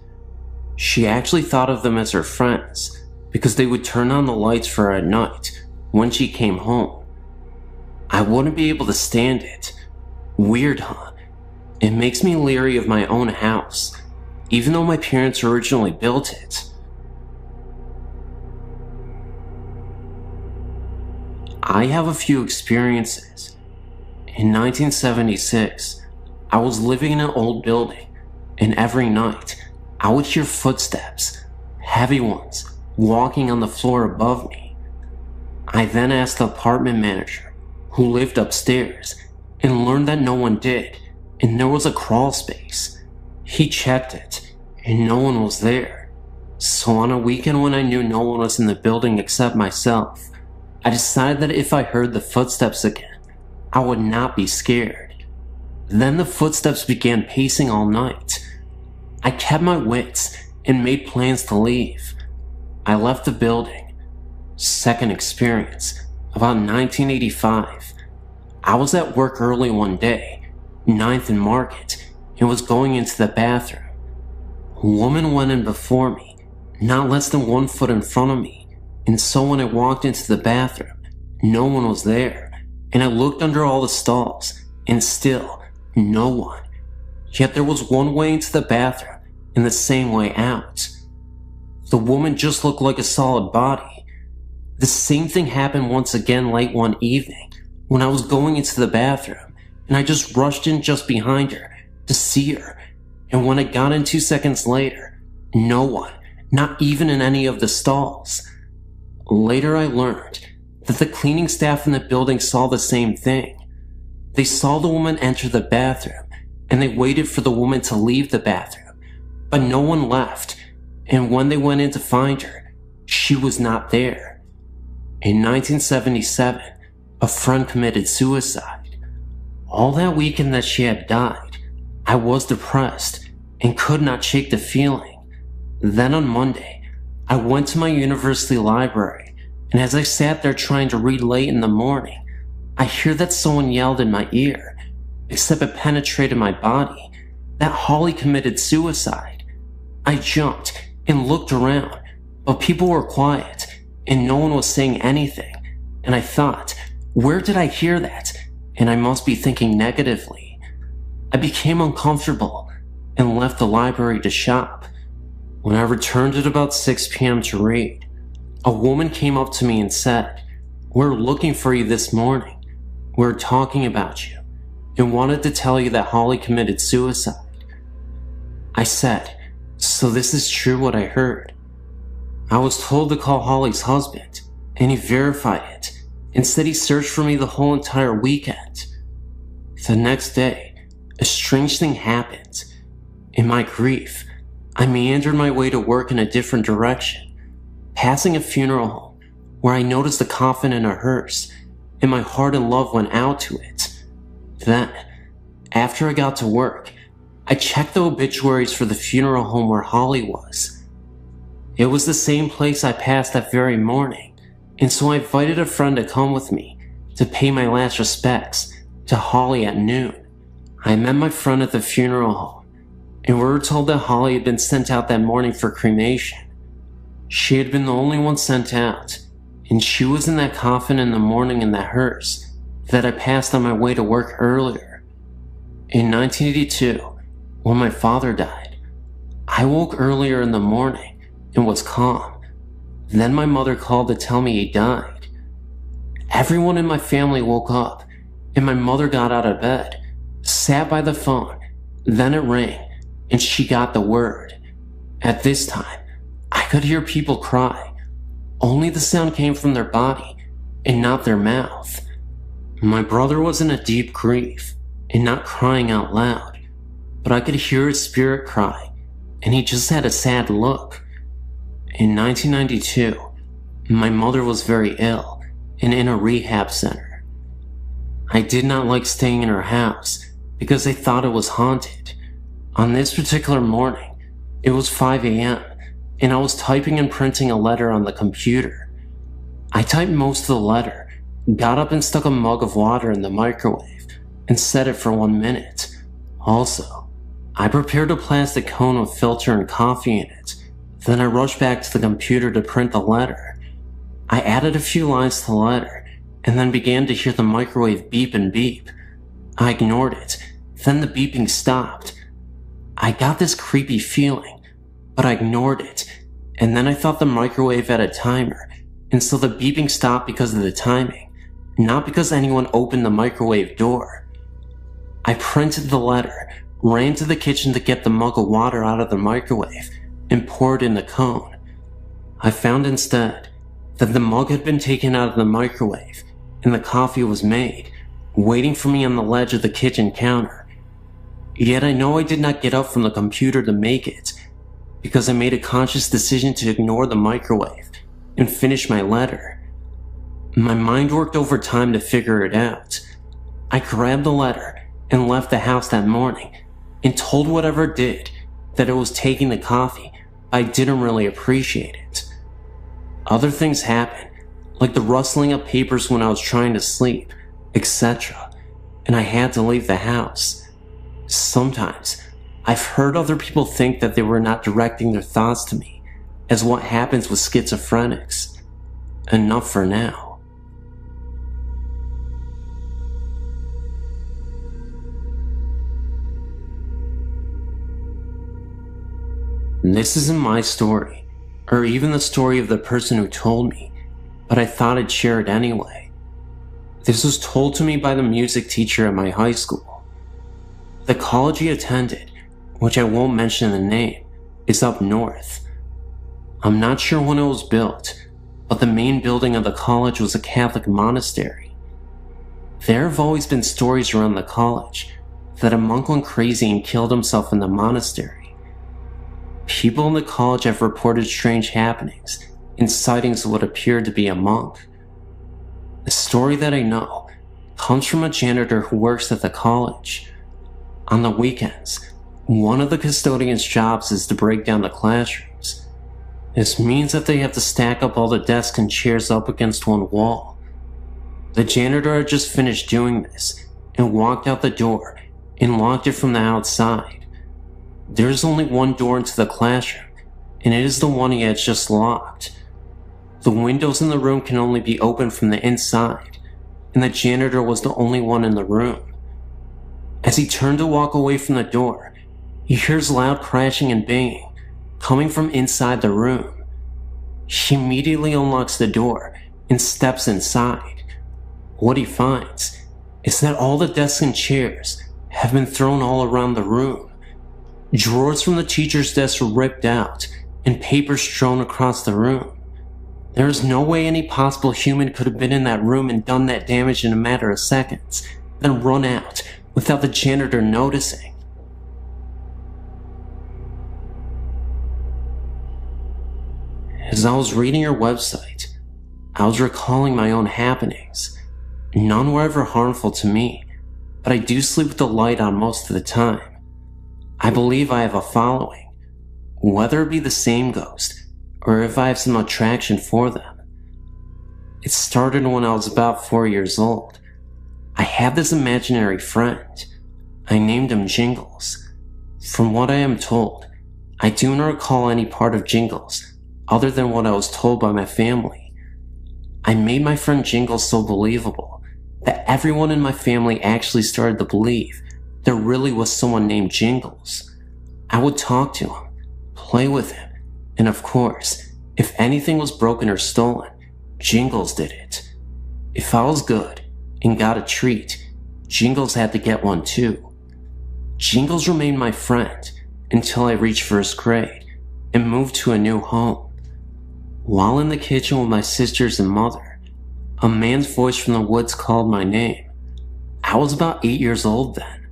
She actually thought of them as her friends because they would turn on the lights for her at night when she came home. I wouldn't be able to stand it. Weird, huh? It makes me leery of my own house, even though my parents originally built it. I have a few experiences. In 1976, I was living in an old building, and every night I would hear footsteps, heavy ones, walking on the floor above me. I then asked the apartment manager, who lived upstairs, and learned that no one did, and there was a crawl space. He checked it, and no one was there. So on a weekend when I knew no one was in the building except myself, I decided that if I heard the footsteps again, I would not be scared. Then the footsteps began pacing all night. I kept my wits and made plans to leave. I left the building. Second experience, about 1985. I was at work early one day, 9th and Market, and was going into the bathroom. A woman went in before me, not less than 1 foot in front of me, and so when I walked into the bathroom, no one was there, and I looked under all the stalls, and still, no one. Yet there was one way into the bathroom, and the same way out. The woman just looked like a solid body. The same thing happened once again late one evening, when I was going into the bathroom, and I just rushed in just behind her to see her, and when I got in 2 seconds later, no one, not even in any of the stalls. Later I learned that the cleaning staff in the building saw the same thing. They saw the woman enter the bathroom, and they waited for the woman to leave the bathroom, but no one left, and when they went in to find her, she was not there. In 1977, a friend committed suicide. All that weekend that she had died, I was depressed and could not shake the feeling. Then on Monday, I went to my university library, and as I sat there trying to read late in the morning, I hear that someone yelled in my ear, except it penetrated my body, that Holly committed suicide. I jumped and looked around, but people were quiet, and no one was saying anything, and I thought, where did I hear that? And I must be thinking negatively. I became uncomfortable and left the library to shop. When I returned at about 6 p.m. to read, a woman came up to me and said, "We're looking for you this morning. We're talking about you and wanted to tell you that Holly committed suicide." I said, "So this is true what I heard?" I was told to call Holly's husband, and he verified it and said he searched for me the whole entire weekend. The next day, a strange thing happened. In my grief, I meandered my way to work in a different direction, passing a funeral home where I noticed a coffin in a hearse, and my heart and love went out to it. Then, after I got to work, I checked the obituaries for the funeral home where Holly was. It was the same place I passed that very morning, and so I invited a friend to come with me to pay my last respects to Holly at noon. I met my friend at the funeral home, and we were told that Holly had been sent out that morning for cremation. She had been the only one sent out, and she was in that coffin in the morning in that hearse that I passed on my way to work earlier. In 1982, when my father died, I woke earlier in the morning and was calm. Then my mother called to tell me he died. Everyone in my family woke up, and my mother got out of bed, sat by the phone, then it rang, and she got the word. At this time, I could hear people cry. Only the sound came from their body, and not their mouth. My brother was in a deep grief, and not crying out loud, but I could hear his spirit cry, and he just had a sad look. In 1992, my mother was very ill and in a rehab center. I did not like staying in her house because I thought it was haunted. On this particular morning, it was 5 a.m., and I was typing and printing a letter on the computer. I typed most of the letter, got up and stuck a mug of water in the microwave, and set it for 1 minute. Also, I prepared a plastic cone with filter and coffee in it. Then I rushed back to the computer to print the letter. I added a few lines to the letter, and then began to hear the microwave beep and beep. I ignored it, then the beeping stopped. I got this creepy feeling, but I ignored it, and then I thought the microwave had a timer, and so the beeping stopped because of the timing, not because anyone opened the microwave door. I printed the letter, ran to the kitchen to get the mug of water out of the microwave, and poured in the cone. I found instead that the mug had been taken out of the microwave, and the coffee was made, waiting for me on the ledge of the kitchen counter. Yet I know I did not get up from the computer to make it, because I made a conscious decision to ignore the microwave and finish my letter. My mind worked overtime to figure it out. I grabbed the letter and left the house that morning and told whatever it did that it was taking the coffee, but I didn't really appreciate it. Other things happened, like the rustling of papers when I was trying to sleep, etc., and I had to leave the house. Sometimes, I've heard other people think that they were not directing their thoughts to me, as what happens with schizophrenics. Enough for now. This isn't my story, or even the story of the person who told me, but I thought I'd share it anyway. This was told to me by the music teacher at my high school. The college he attended, which I won't mention the name, is up north. I'm not sure when it was built, but the main building of the college was a Catholic monastery. There have always been stories around the college that a monk went crazy and killed himself in the monastery. People in the college have reported strange happenings and sightings of what appeared to be a monk. The story that I know comes from a janitor who works at the college. On the weekends, one of the custodian's jobs is to break down the classrooms. This means that they have to stack up all the desks and chairs up against one wall. The janitor had just finished doing this and walked out the door and locked it from the outside. There is only one door into the classroom, and it is the one he had just locked. The windows in the room can only be opened from the inside, and the janitor was the only one in the room. As he turned to walk away from the door, he hears loud crashing and banging coming from inside the room. He immediately unlocks the door and steps inside. What he finds is that all the desks and chairs have been thrown all around the room. Drawers from the teacher's desk were ripped out and papers strewn across the room. There is no way any possible human could have been in that room and done that damage in a matter of seconds, then run out without the janitor noticing. As I was reading your website, I was recalling my own happenings. None were ever harmful to me, but I do sleep with the light on most of the time. I believe I have a following, whether it be the same ghost or if I have some attraction for them. It started when I was about 4 years old. I had this imaginary friend. I named him Jingles. From what I am told, I do not recall any part of Jingles other than what I was told by my family. I made my friend Jingles so believable that everyone in my family actually started to believe there really was someone named Jingles. I would talk to him, play with him, and of course, if anything was broken or stolen, Jingles did it. If I was good and got a treat, Jingles had to get one too. Jingles remained my friend until I reached first grade and moved to a new home. While in the kitchen with my sisters and mother, a man's voice from the woods called my name. I was about 8 years old then.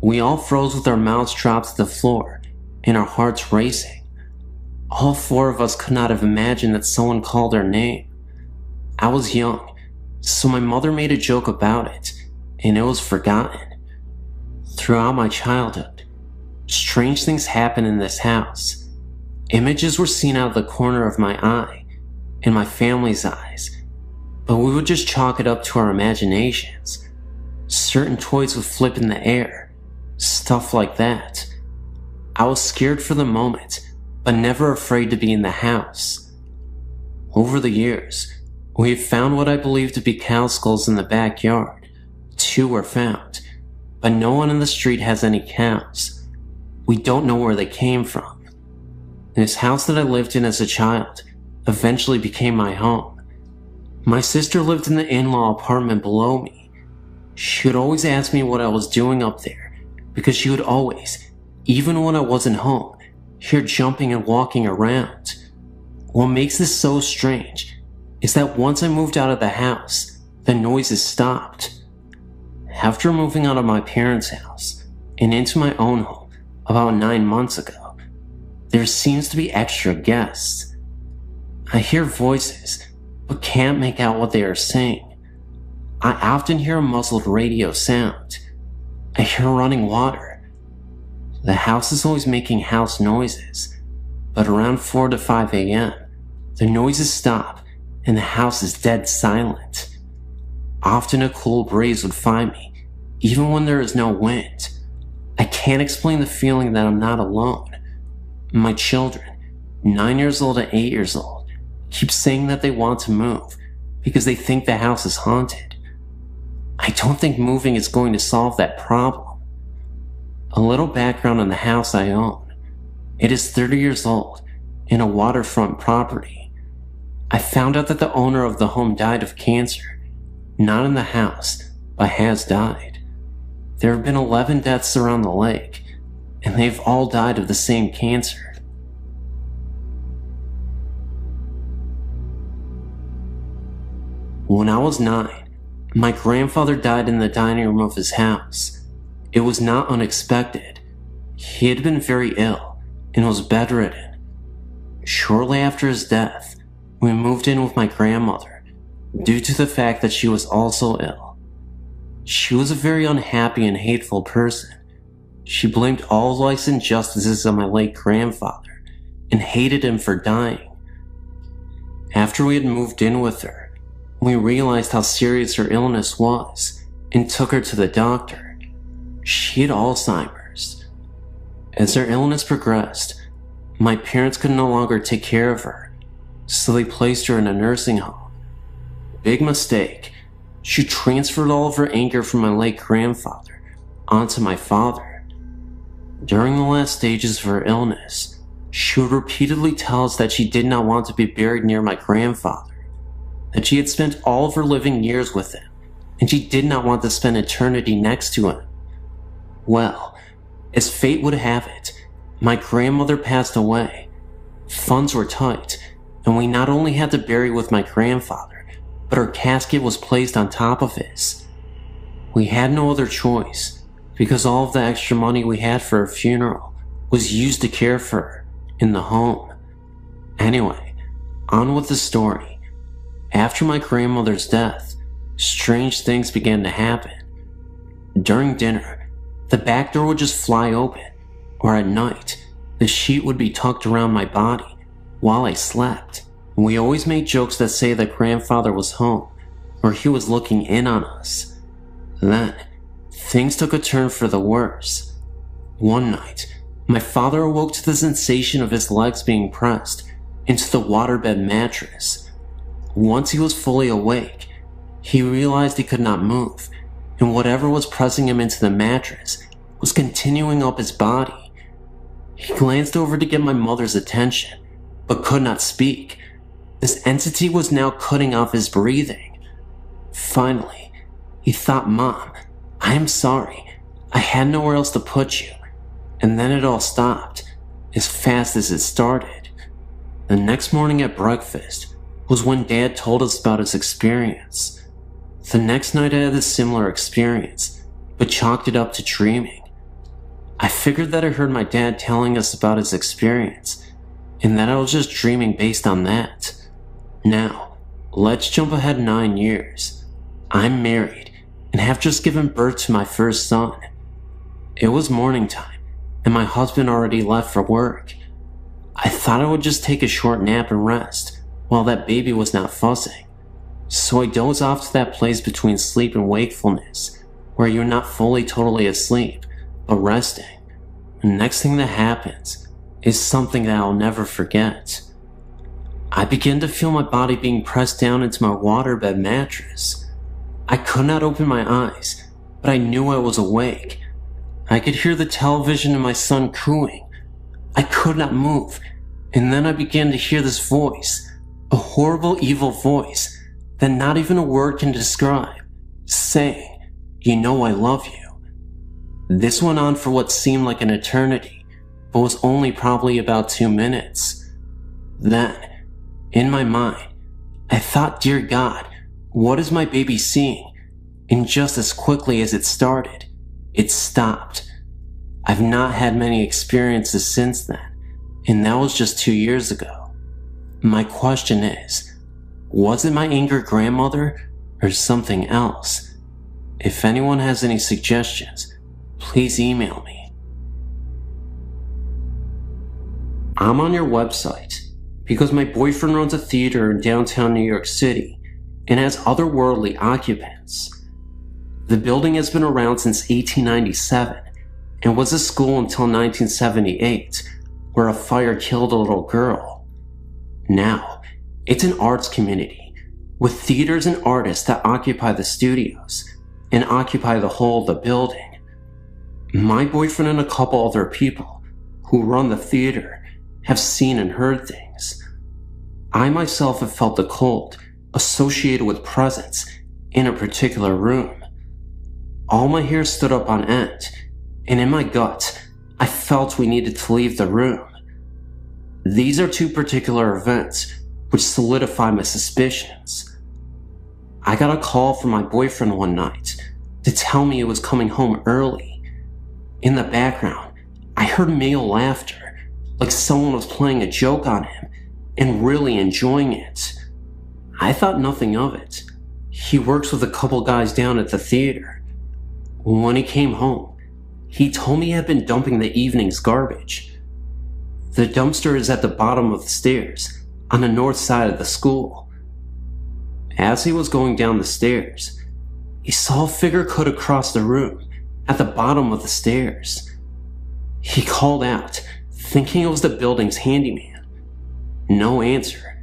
We all froze with our mouths dropped to the floor and our hearts racing. All 4 of us could not have imagined that someone called our name. I was young, so my mother made a joke about it, and it was forgotten. Throughout my childhood, strange things happened in this house. Images were seen out of the corner of my eye and my family's eyes, but we would just chalk it up to our imaginations. Certain toys would flip in the air, stuff like that. I was scared for the moment, but never afraid to be in the house. Over the years, we have found what I believe to be cow skulls in the backyard. 2 were found, but no one in the street has any cows. we don't know where they came from. This house that I lived in as a child eventually became my home. My sister lived in the in-law apartment below me. She would always ask me what I was doing up there, because she would always, even when I wasn't home, hear jumping and walking around. What makes this so strange is that once I moved out of the house, the noises stopped. After moving out of my parents' house and into my own home about 9 months ago, there seems to be extra guests. I hear voices, but can't make out what they are saying. I often hear a muffled radio sound. I hear running water. The house is always making house noises, but around 4 to 5 a.m., the noises stop and the house is dead silent. Often a cool breeze would find me, even when there is no wind. I can't explain the feeling that I'm not alone. My children, 9 years old and 8 years old, keep saying that they want to move because they think the house is haunted. I don't think moving is going to solve that problem. A little background on the house I own. It is 30 years old in a waterfront property. I found out that the owner of the home died of cancer, not in the house, but has died. There have been 11 deaths around the lake, and they've all died of the same cancer. When I was 9, my grandfather died in the dining room of his house. It was not unexpected. He had been very ill and was bedridden. Shortly after his death, we moved in with my grandmother due to the fact that she was also ill. She was a very unhappy and hateful person. She blamed all life's injustices on my late grandfather and hated him for dying. After we had moved in with her, we realized how serious her illness was and took her to the doctor. She had Alzheimer's. As her illness progressed, my parents could no longer take care of her, so they placed her in a nursing home. Big mistake. She transferred all of her anger from my late grandfather onto my father. During the last stages of her illness, she would repeatedly tell us that she did not want to be buried near my grandfather, that she had spent all of her living years with him, and she did not want to spend eternity next to him. Well, as fate would have it, my grandmother passed away. Funds were tight, and we not only had to bury with my grandfather, but her casket was placed on top of his. We had no other choice, because all of the extra money we had for her funeral was used to care for her in the home. Anyway, on with the story. After my grandmother's death, strange things began to happen. During dinner, the back door would just fly open, or at night, the sheet would be tucked around my body while I slept. We always made jokes that say that grandfather was home, or he was looking in on us. Then, things took a turn for the worse. One night, my father awoke to the sensation of his legs being pressed into the waterbed mattress. Once he was fully awake, he realized he could not move, and whatever was pressing him into the mattress was continuing up his body. He glanced over to get my mother's attention, but could not speak. This entity was now cutting off his breathing. Finally, he thought, "Mom, I am sorry. I had nowhere else to put you." And then it all stopped, as fast as it started. The next morning at breakfast was when Dad told us about his experience. The next night I had a similar experience, but chalked it up to dreaming. I figured that I heard my dad telling us about his experience, and that I was just dreaming based on that. Now, let's jump ahead 9 years. I'm married, and have just given birth to my first son. It was morning time, and my husband already left for work. I thought I would just take a short nap and rest, while that baby was not fussing. So I dozed off to that place between sleep and wakefulness, where you're not fully totally asleep, but resting. The next thing that happens is something that I'll never forget. I began to feel my body being pressed down into my waterbed mattress. I could not open my eyes, but I knew I was awake. I could hear the television and my son cooing. I could not move, and then I began to hear this voice, a horrible, evil voice that not even a word can describe, saying, "You know I love you." This went on for what seemed like an eternity, but was only probably about 2 minutes. Then, in my mind, I thought, dear God, what is my baby seeing? And just as quickly as it started, it stopped. I've not had many experiences since then, and that was just 2 years ago. My question is, was it my angry grandmother or something else? If anyone has any suggestions, please email me. I'm on your website because my boyfriend runs a theater in downtown New York City and has otherworldly occupants. The building has been around since 1897 and was a school until 1978, where a fire killed a little girl. Now, it's an arts community with theaters and artists that occupy the studios and occupy the whole of the building. My boyfriend and a couple other people who run the theater have seen and heard things. I myself have felt the cold associated with presence in a particular room. All my hair stood up on end, and in my gut, I felt we needed to leave the room. These are 2 particular events which solidify my suspicions. I got a call from my boyfriend one night to tell me he was coming home early. In the background, I heard male laughter, like someone was playing a joke on him and really enjoying it. I thought nothing of it. He works with a couple guys down at the theater. When he came home, he told me he had been dumping the evening's garbage. The dumpster is at the bottom of the stairs on the north side of the school. As he was going down the stairs, he saw a figure cut across the room at the bottom of the stairs. He called out, thinking it was the building's handyman. No answer.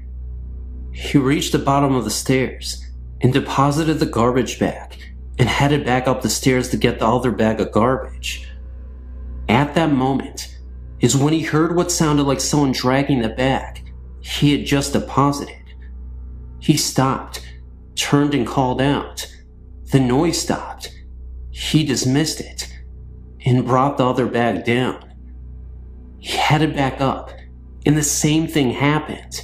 He reached the bottom of the stairs and deposited the garbage bag and headed back up the stairs to get the other bag of garbage. At that moment is when he heard what sounded like someone dragging the bag he had just deposited. He stopped, turned and called out. The noise stopped. He dismissed it and brought the other bag down. He headed back up, and the same thing happened.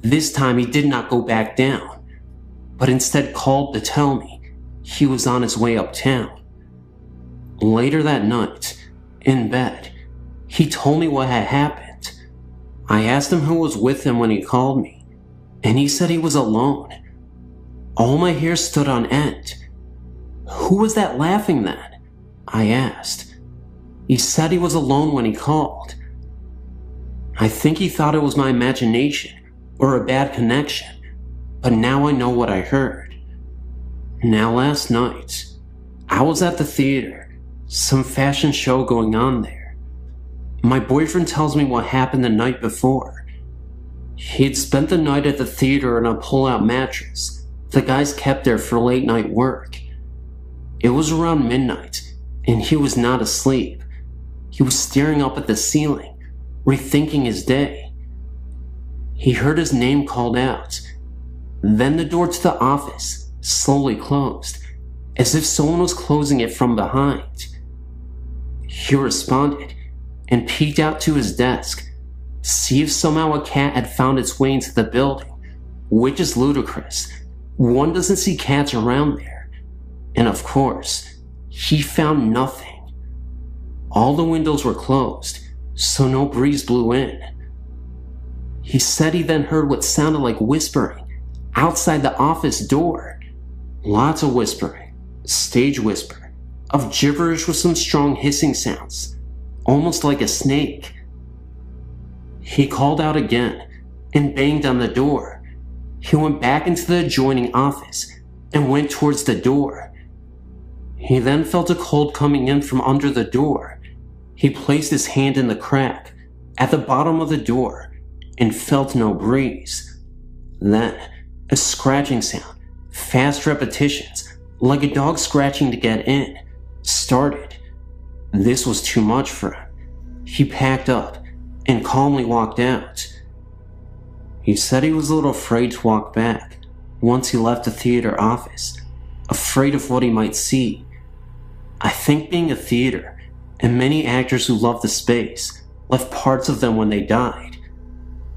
This time he did not go back down, but instead called to tell me he was on his way uptown. Later that night, in bed, he told me what had happened. I asked him who was with him when he called me, and he said he was alone. All my hair stood on end. Who was that laughing then? I asked. He said he was alone when he called. I think he thought it was my imagination or a bad connection, but now I know what I heard. Now last night, I was at the theater, some fashion show going on there. My boyfriend tells me what happened the night before. He'd spent the night at the theater in a pull-out mattress the guys kept there for late night work. It was around midnight, and he was not asleep. He was staring up at the ceiling, rethinking his day. He heard his name called out. Then the door to the office slowly closed, as if someone was closing it from behind. He responded and peeked out to his desk to see if somehow a cat had found its way into the building, which is ludicrous. One doesn't see cats around there. And of course, he found nothing. All the windows were closed, so no breeze blew in. He said he then heard what sounded like whispering outside the office door. Lots of whispering, stage whisper, of gibberish with some strong hissing sounds, almost like a snake. He called out again and banged on the door. He went back into the adjoining office and went towards the door. He then felt a cold coming in from under the door. He placed his hand in the crack at the bottom of the door and felt no breeze. Then, a scratching sound, fast repetitions, like a dog scratching to get in, started. This was too much for him. He packed up and calmly walked out. He said he was a little afraid to walk back once he left the theater office, afraid of what he might see. I think being a theater, and many actors who love the space, left parts of them when they died.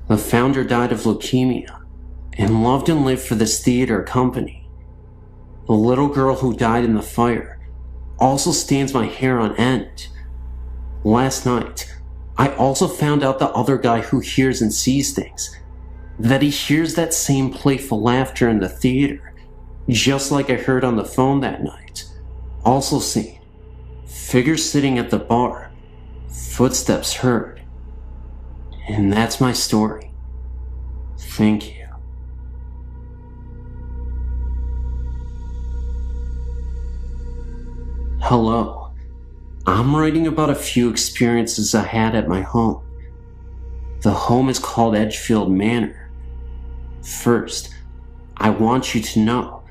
The founder died of leukemia, and loved and lived for this theater company. The little girl who died in the fire also stands my hair on end. Last night, I also found out the other guy who hears and sees things, that he hears that same playful laughter in the theater, just like I heard on the phone that night. Also seen figures sitting at the bar, footsteps heard. And that's my story. Thank you. Hello. I'm writing about a few experiences I had at my home. The home is called Edgefield Manor. First, I want you to know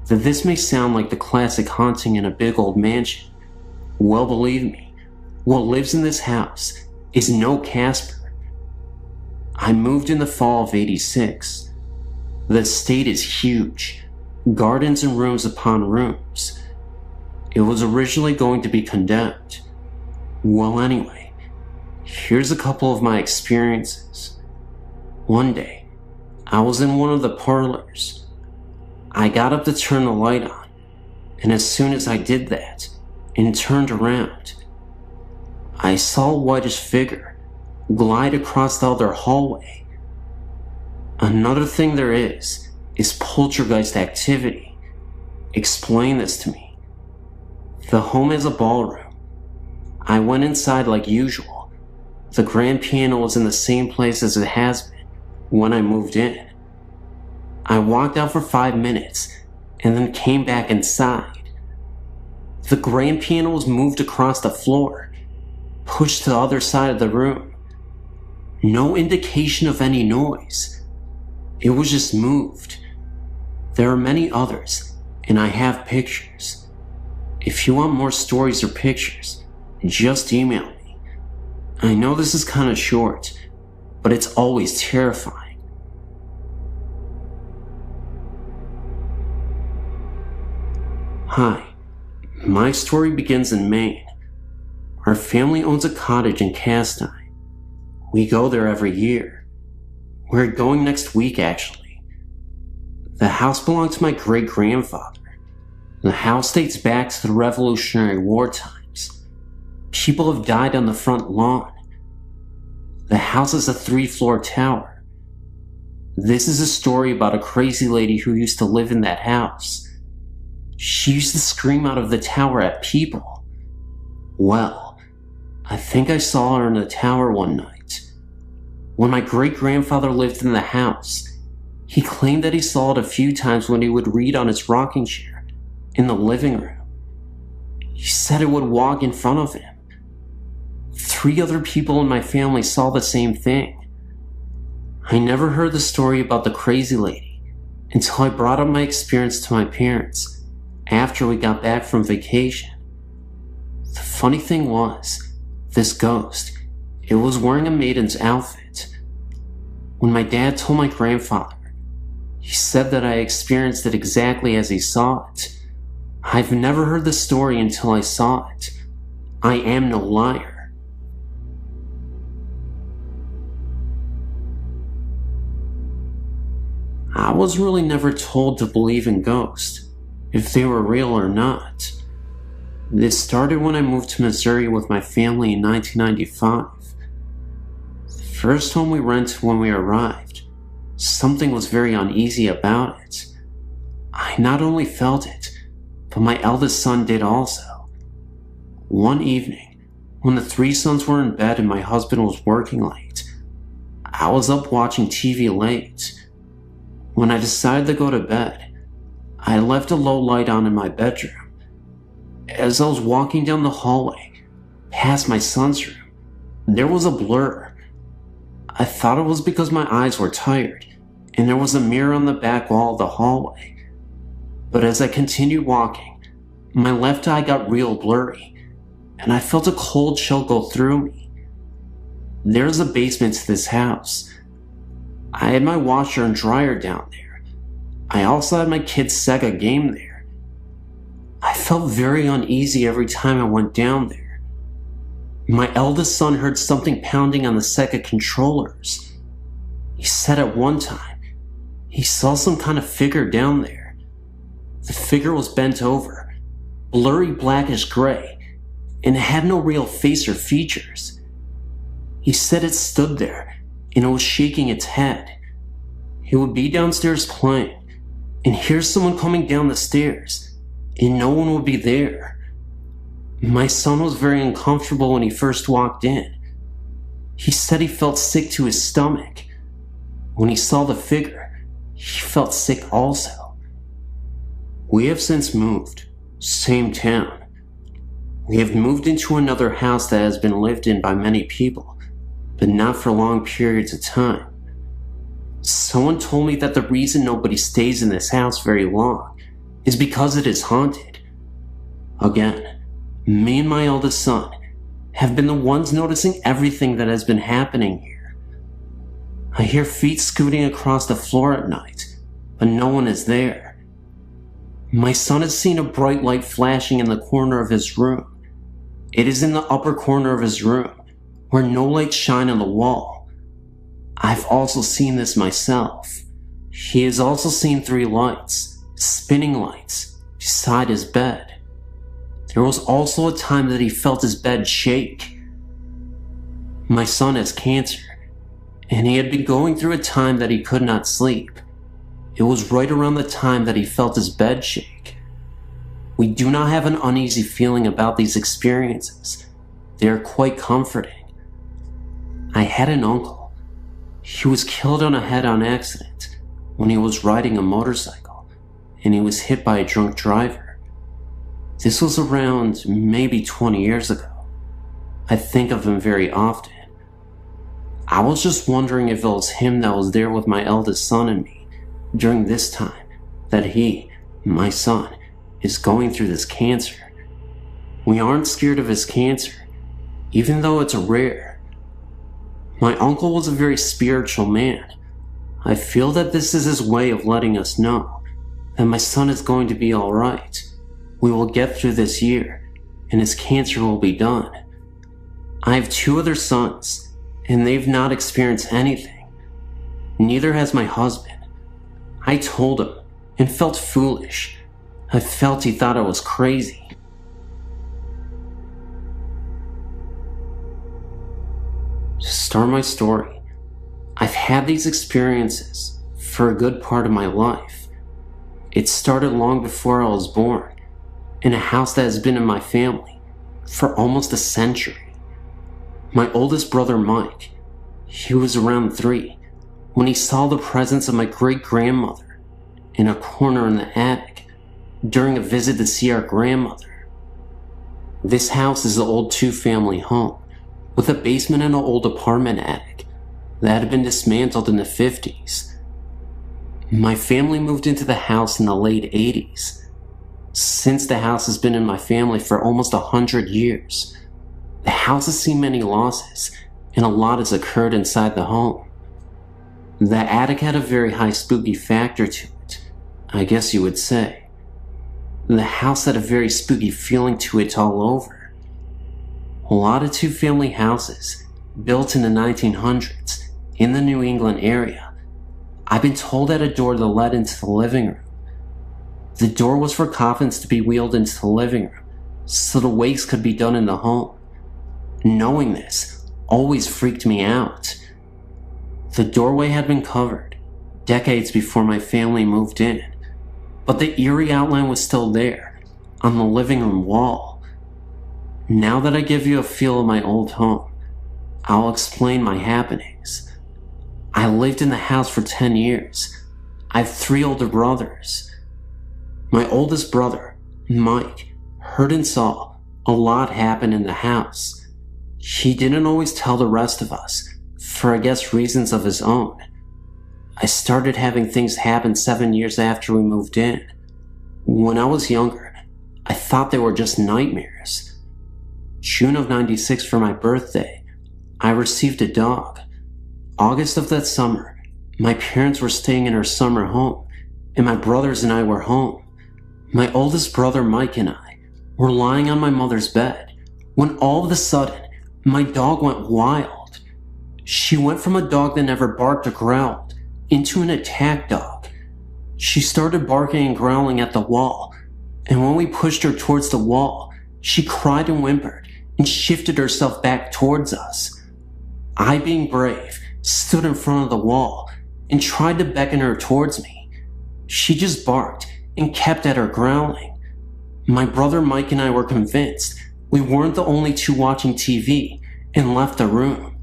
that this may sound like the classic haunting in a big old mansion. Well, believe me, what lives in this house is no Casper. I moved in the fall of '86. The estate is huge, gardens and rooms upon rooms. It was originally going to be condemned. Well, anyway, here's a couple of my experiences. One day, I was in one of the parlors. I got up to turn the light on, and as soon as I did that and turned around, I saw a whitish figure glide across the other hallway. Another thing there is poltergeist activity. Explain this to me. The home has a ballroom. I went inside like usual. The grand piano was in the same place as it has been when I moved in. I walked out for 5 minutes and then came back inside. The grand piano was moved across the floor, pushed to the other side of the room. No indication of any noise. It was just moved. There are many others, and I have pictures. If you want more stories or pictures, just email me. I know this is kind of short, but it's always terrifying. Hi, my story begins in Maine. Our family owns a cottage in Castine. We go there every year. We're going next week, actually. The house belonged to my great-grandfather. The house dates back to the Revolutionary War times. People have died on the front lawn. The house is a 3-floor tower. This is a story about a crazy lady who used to live in that house. She used to scream out of the tower at people. Well, I think I saw her in the tower one night. When my great-grandfather lived in the house, he claimed that he saw it a few times when he would read on his rocking chair in the living room. He said it would walk in front of him. 3 other people in my family saw the same thing. I never heard the story about the crazy lady until I brought up my experience to my parents after we got back from vacation. The funny thing was, this ghost, it was wearing a maiden's outfit. When my dad told my grandfather, he said that I experienced it exactly as he saw it. I've never heard the story until I saw it. I am no liar. I was really never told to believe in ghosts, if they were real or not. This started when I moved to Missouri with my family in 1995. The first home we rented when we arrived, something was very uneasy about it. I not only felt it, but my eldest son did also. One evening, when the 3 sons were in bed and my husband was working late, I was up watching TV late. When I decided to go to bed, I left a low light on in my bedroom. As I was walking down the hallway, past my son's room, there was a blur. I thought it was because my eyes were tired, and there was a mirror on the back wall of the hallway. But as I continued walking, my left eye got real blurry, and I felt a cold chill go through me. There's a basement to this house. I had my washer and dryer down there. I also had my kid's Sega game there. I felt very uneasy every time I went down there. My eldest son heard something pounding on the Sega controllers. He said at one time he saw some kind of figure down there. The figure was bent over, blurry blackish gray, and it had no real face or features. He said it stood there and it was shaking its head. He would be downstairs playing and hear someone coming down the stairs, and no one would be there. My son was very uncomfortable when he first walked in. He said he felt sick to his stomach. When he saw the figure, he felt sick also. We have since moved. Same town. We have moved into another house that has been lived in by many people, but not for long periods of time. Someone told me that the reason nobody stays in this house very long is because it is haunted. Again, me and my eldest son have been the ones noticing everything that has been happening here. I hear feet scooting across the floor at night, but no one is there. My son has seen a bright light flashing in the corner of his room. It is in the upper corner of his room, where no lights shine on the wall. I've also seen this myself. He has also seen 3 lights, spinning lights, beside his bed. There was also a time that he felt his bed shake. My son has cancer, and he had been going through a time that he could not sleep. It was right around the time that he felt his bed shake. We do not have an uneasy feeling about these experiences. They are quite comforting. I had an uncle. He was killed on a head-on accident when he was riding a motorcycle, and he was hit by a drunk driver. This was around maybe 20 years ago. I think of him very often. I was just wondering if it was him that was there with my eldest son and me during this time that he, my son, is going through this cancer. We aren't scared of his cancer, even though it's rare. My uncle was a very spiritual man. I feel that this is his way of letting us know that my son is going to be alright. We will get through this year, and his cancer will be done. I have 2 other sons, and they've not experienced anything. Neither has my husband. I told him, and felt foolish. I felt he thought I was crazy. To start my story, I've had these experiences for a good part of my life. It started long before I was born, in a house that has been in my family for almost a century. My oldest brother Mike, he was around 3 when he saw the presence of my great-grandmother in a corner in the attic during a visit to see our grandmother. This house is an old 2-family home with a basement and an old apartment attic that had been dismantled in the 50s. My family moved into the house in the late 80s. Since the house has been in my family for almost 100 years, the house has seen many losses, and a lot has occurred inside the home. The attic had a very high spooky factor to it, I guess you would say. The house had a very spooky feeling to it all over. A lot of 2-family houses, built in the 1900s, in the New England area. I've been told that a door that led into the living room. The door was for coffins to be wheeled into the living room, so the wakes could be done in the home. Knowing this always freaked me out. The doorway had been covered decades before my family moved in, but the eerie outline was still there, on the living room wall. Now that I give you a feel of my old home, I'll explain my happenings. I lived in the house for 10 years. I have 3 older brothers. My oldest brother, Mike, heard and saw a lot happen in the house. He didn't always tell the rest of us, for I guess reasons of his own. I started having things happen 7 years after we moved in. When I was younger, I thought they were just nightmares. June of 96 for my birthday, I received a dog. August of that summer, my parents were staying in our summer home, and my brothers and I were home. My oldest brother Mike and I were lying on my mother's bed when all of a sudden, my dog went wild. She went from a dog that never barked or growled into an attack dog. She started barking and growling at the wall, and when we pushed her towards the wall, she cried and whimpered and shifted herself back towards us. I, being brave, stood in front of the wall and tried to beckon her towards me. She just barked and kept at her growling. My brother Mike and I were convinced we weren't the only two watching TV and left the room.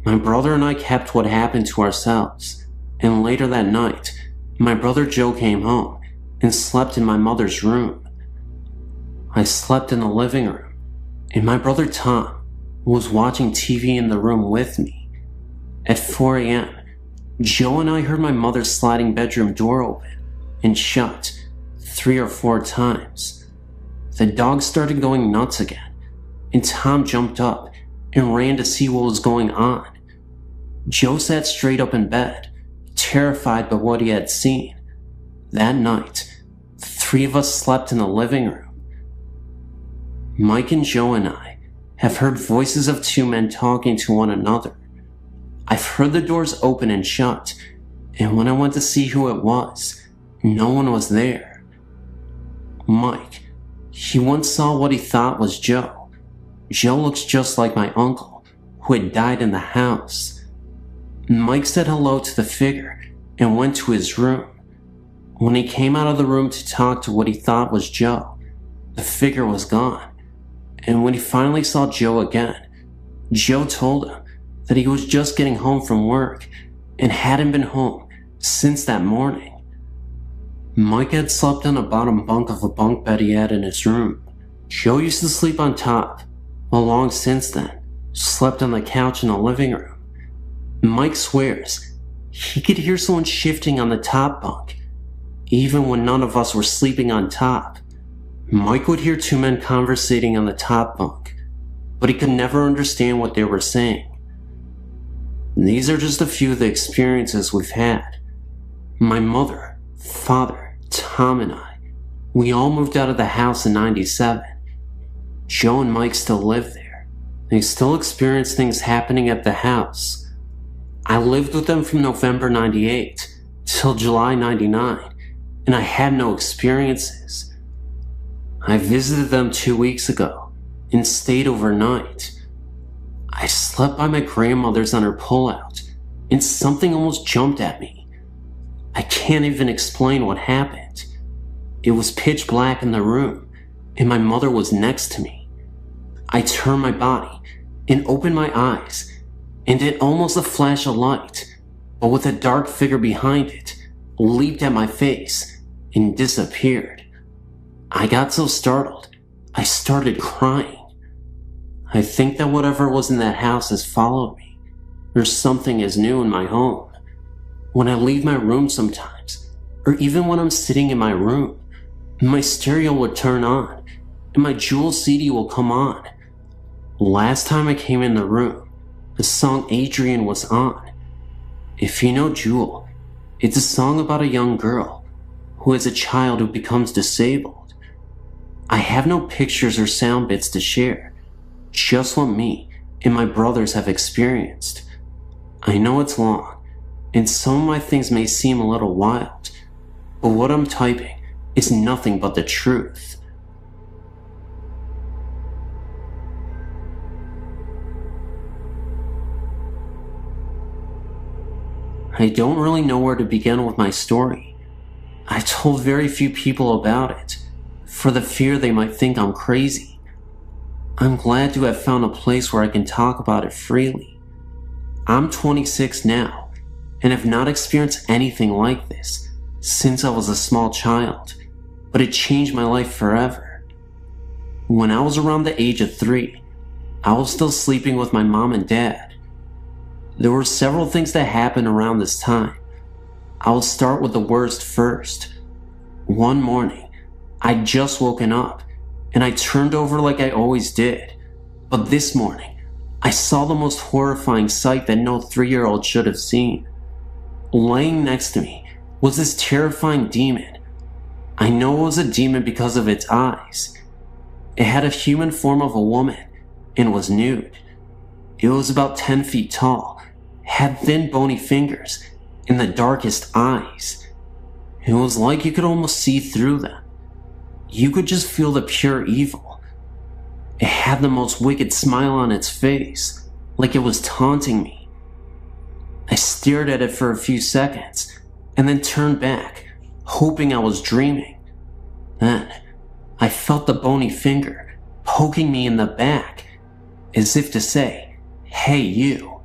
My brother and I kept what happened to ourselves, and later that night, my brother Joe came home and slept in my mother's room. I slept in the living room, and my brother Tom was watching TV in the room with me. At 4 a.m., Joe and I heard my mother's sliding bedroom door open and shut 3 or 4 times. The dog started going nuts again, and Tom jumped up and ran to see what was going on. Joe sat straight up in bed, terrified by what he had seen. That night, the 3 of us slept in the living room. Mike and Joe and I have heard voices of 2 men talking to one another. I've heard the doors open and shut, and when I went to see who it was, no one was there. Mike, he once saw what he thought was Joe. Joe looks just like my uncle, who had died in the house. Mike said hello to the figure and went to his room. When he came out of the room to talk to what he thought was Joe, the figure was gone. And when he finally saw Joe again, Joe told him that he was just getting home from work and hadn't been home since that morning. Mike had slept on a bottom bunk of a bunk bed he had in his room. Joe used to sleep on top, while long since then, slept on the couch in the living room. Mike swears he could hear someone shifting on the top bunk, even when none of us were sleeping on top. Mike would hear 2 men conversating on the top bunk, but he could never understand what they were saying. These are just a few of the experiences we've had. My mother, father, Tom and I, we all moved out of the house in 97. Joe and Mike still live there. They still experience things happening at the house. I lived with them from November 98 till July 99, and I had no experiences. I visited them 2 weeks ago and stayed overnight. I slept by my grandmother's on her pullout, and something almost jumped at me. I can't even explain what happened. It was pitch black in the room, and my mother was next to me. I turned my body and opened my eyes, and it almost a flash of light, but with a dark figure behind it, leaped at my face and disappeared. I got so startled, I started crying. I think that whatever was in that house has followed me, or something is new in my home. When I leave my room sometimes, or even when I'm sitting in my room, my stereo will turn on, and my Jewel CD will come on. Last time I came in the room, the song Adrian was on. If you know Jewel, it's a song about a young girl who is a child who becomes disabled. I have no pictures or sound bits to share, just what me and my brothers have experienced. I know it's long, and some of my things may seem a little wild, but what I'm typing is nothing but the truth. I don't really know where to begin with my story. I told very few people about it, for the fear they might think I'm crazy. I'm glad to have found a place where I can talk about it freely. I'm 26 now, and have not experienced anything like this since I was a small child, but it changed my life forever. When I was around the age of 3, I was still sleeping with my mom and dad. There were several things that happened around this time. I'll start with the worst first. One morning, I'd just woken up, and I turned over like I always did, But this morning, I saw the most horrifying sight that no 3-year-old should have seen. Laying next to me was this terrifying demon. I know it was a demon because of its eyes. It had a human form of a woman and was nude. It was about 10 feet tall, had thin bony fingers, and the darkest eyes. It was like you could almost see through them. You could just feel the pure evil. It had the most wicked smile on its face, like it was taunting me. I stared at it for a few seconds, and then turned back, hoping I was dreaming. Then, I felt the bony finger poking me in the back, as if to say, "Hey, you."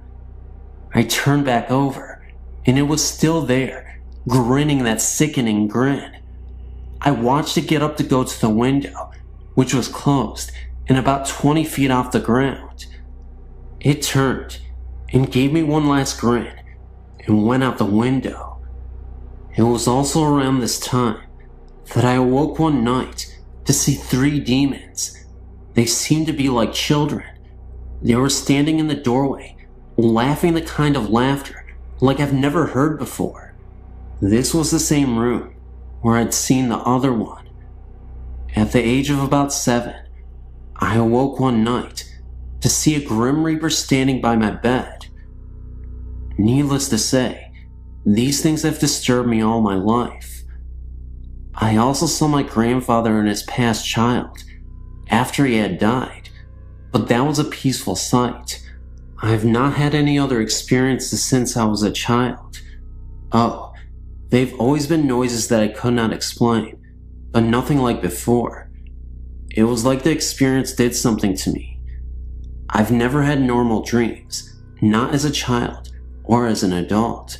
I turned back over, and it was still there, grinning that sickening grin. I watched it get up to go to the window, which was closed and about 20 feet off the ground. It turned and gave me one last grin and went out the window. It was also around this time that I awoke one night to see 3 demons. They seemed to be like children. They were standing in the doorway, laughing the kind of laughter like I've never heard before. This was the same room where I'd seen the other one. At the age of about 7, I awoke one night to see a Grim Reaper standing by my bed. Needless to say, these things have disturbed me all my life. I also saw my grandfather and his past child after he had died, but that was a peaceful sight. I have not had any other experiences since I was a child. Oh, they've always been noises that I could not explain, but nothing like before. It was like the experience did something to me. I've never had normal dreams, not as a child or as an adult.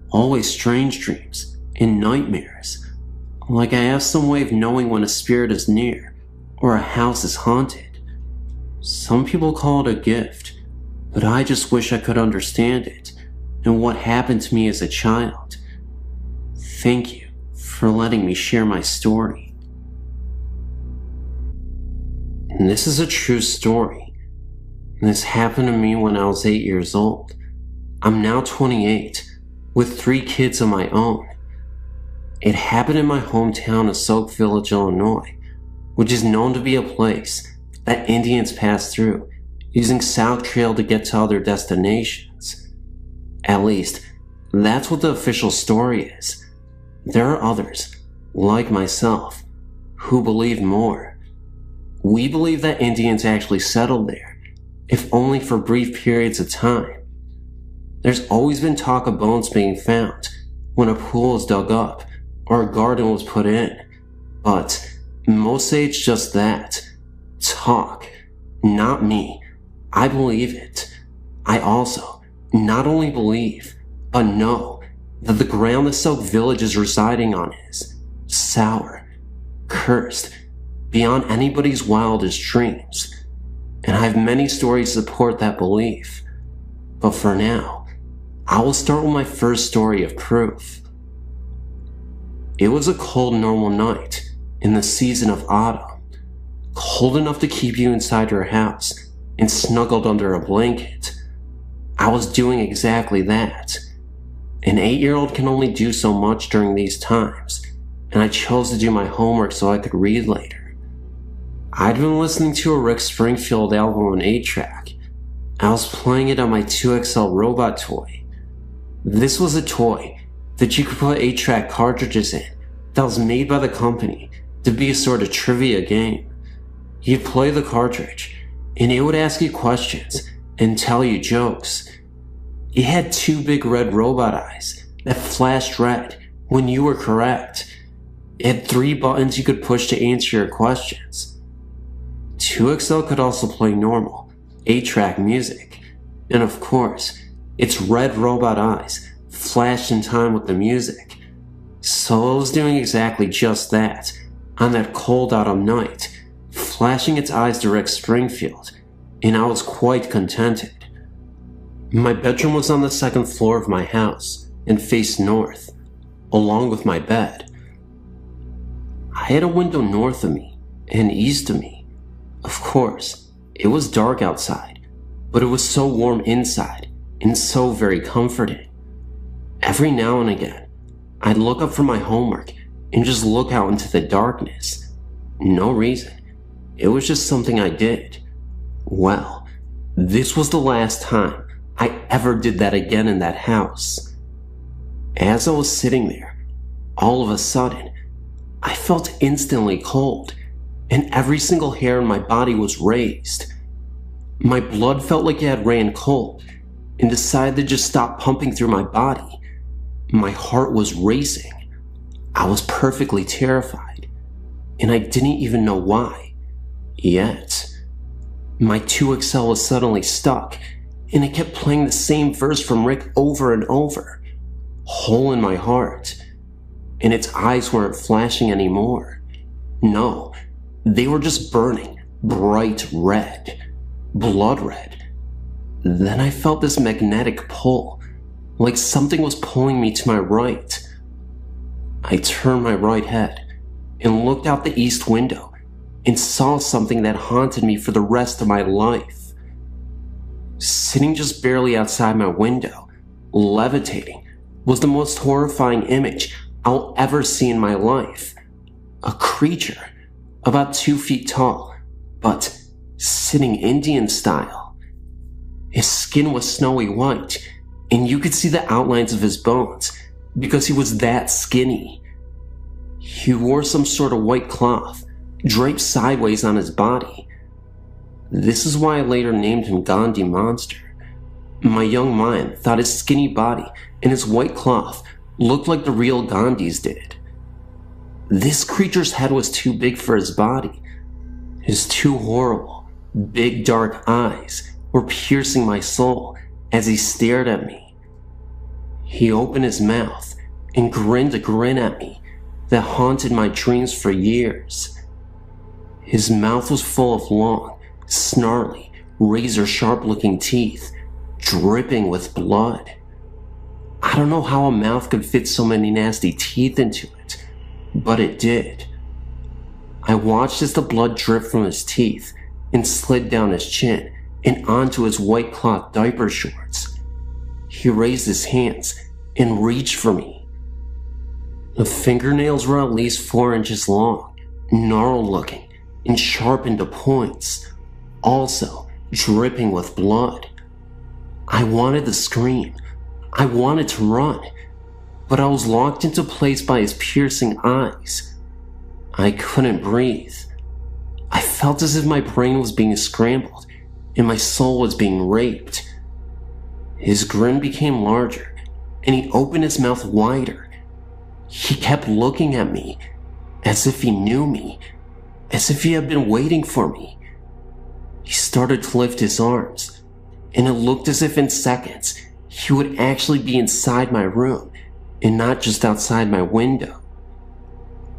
Always strange dreams and nightmares, like I have some way of knowing when a spirit is near or a house is haunted. Some people call it a gift, but I just wish I could understand it and what happened to me as a child. Thank you for letting me share my story. And this is a true story. This happened to me when I was 8 years old. I'm now 28, with 3 kids of my own. It happened in my hometown of Soak Village, Illinois, which is known to be a place that Indians pass through using South Trail to get to other destinations. At least, that's what the official story is. There are others, like myself, who believe more. We believe that Indians actually settled there, if only for brief periods of time. There's always been talk of bones being found when a pool was dug up or a garden was put in, but most say it's just that. Talk, not me. I believe it. I also not only believe, but know that the ground the Soak Village is residing on is sour, cursed, beyond anybody's wildest dreams. And I have many stories to support that belief. But for now, I will start with my first story of proof. It was a cold, normal night in the season of autumn, cold enough to keep you inside your house and snuggled under a blanket. I was doing exactly that. An 8-year-old can only do so much during these times, and I chose to do my homework so I could read later. I'd been listening to a Rick Springfield album on 8-track. I was playing it on my 2XL robot toy. This was a toy that you could put 8-track cartridges in that was made by the company to be a sort of trivia game. You'd play the cartridge, and it would ask you questions and tell you jokes. It had 2 big red robot eyes that flashed red when you were correct. It had 3 buttons you could push to answer your questions. 2XL could also play normal 8-track music, and of course, its red robot eyes flashed in time with the music. So it was doing exactly just that on that cold autumn night, flashing its eyes to Rick Springfield, and I was quite contented. My bedroom was on the 2nd floor of my house and faced north, along with my bed. I had a window north of me and east of me. Of course, It was dark outside, but it was so warm inside and so very comforting. Every now and again, I'd look up from my homework and just look out into the darkness. No reason. It was just something I did. Well, this was the last time I ever did that again in that house. As I was sitting there, all of a sudden, I felt instantly cold, and every single hair in my body was raised. My blood felt like it had ran cold and decided to just stop pumping through my body. My heart was racing. I was perfectly terrified, and I didn't even know why. Yet, my 2XL was suddenly stuck, and it kept playing the same verse from Rick over and over. Hole in my heart. And its eyes weren't flashing anymore. No, they were just burning bright red, blood red. Then I felt this magnetic pull, like something was pulling me to my right. I turned my right head and looked out the east window and saw something that haunted me for the rest of my life. Sitting just barely outside my window, levitating, was the most horrifying image I'll ever see in my life. A creature about 2 feet tall, but sitting Indian style. His skin was snowy white, and you could see the outlines of his bones because he was that skinny. He wore some sort of white cloth draped sideways on his body. This is why I later named him Gandhi Monster. My young mind thought his skinny body and his white cloth looked like the real Gandhi's did. This creature's head was too big for his body. His two horrible, big dark eyes were piercing my soul as he stared at me. He opened his mouth and grinned a grin at me that haunted my dreams for years. His mouth was full of long, snarly, razor-sharp looking teeth, dripping with blood. I don't know how a mouth could fit so many nasty teeth into it, but it did. I watched as the blood dripped from his teeth and slid down his chin and onto his white cloth diaper shorts. He raised his hands and reached for me. The fingernails were at least 4 inches long, gnarled looking, and sharpened to points, also dripping with blood. I wanted to scream. I wanted to run, but I was locked into place by his piercing eyes. I couldn't breathe. I felt as if my brain was being scrambled and my soul was being raped. His grin became larger, and he opened his mouth wider. He kept looking at me, as if he knew me, as if he had been waiting for me. He started to lift his arms, and it looked as if in seconds he would actually be inside my room and not just outside my window.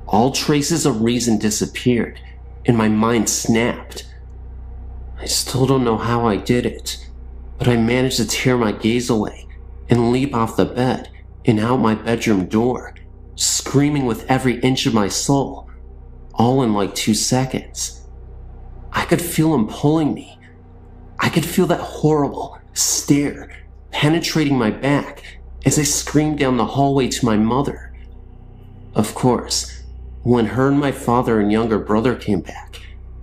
All traces of reason disappeared, and my mind snapped. I still don't know how I did it, but I managed to tear my gaze away and leap off the bed and out my bedroom door, screaming with every inch of my soul, all in like 2 seconds. I could feel him pulling me. I could feel that horrible stare penetrating my back as I screamed down the hallway to my mother. Of course, when her and my father and younger brother came back,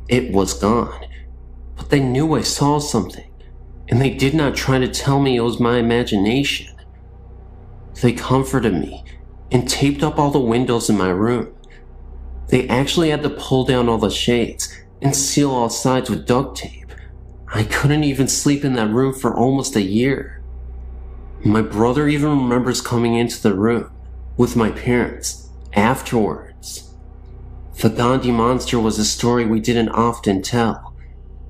it was gone. But they knew I saw something, and they did not try to tell me it was my imagination. They comforted me and taped up all the windows in my room. They actually had to pull down all the shades and seal all sides with duct tape. I couldn't even sleep in that room for almost a year. My brother even remembers coming into the room with my parents afterwards. The Gandhi Monster was a story we didn't often tell,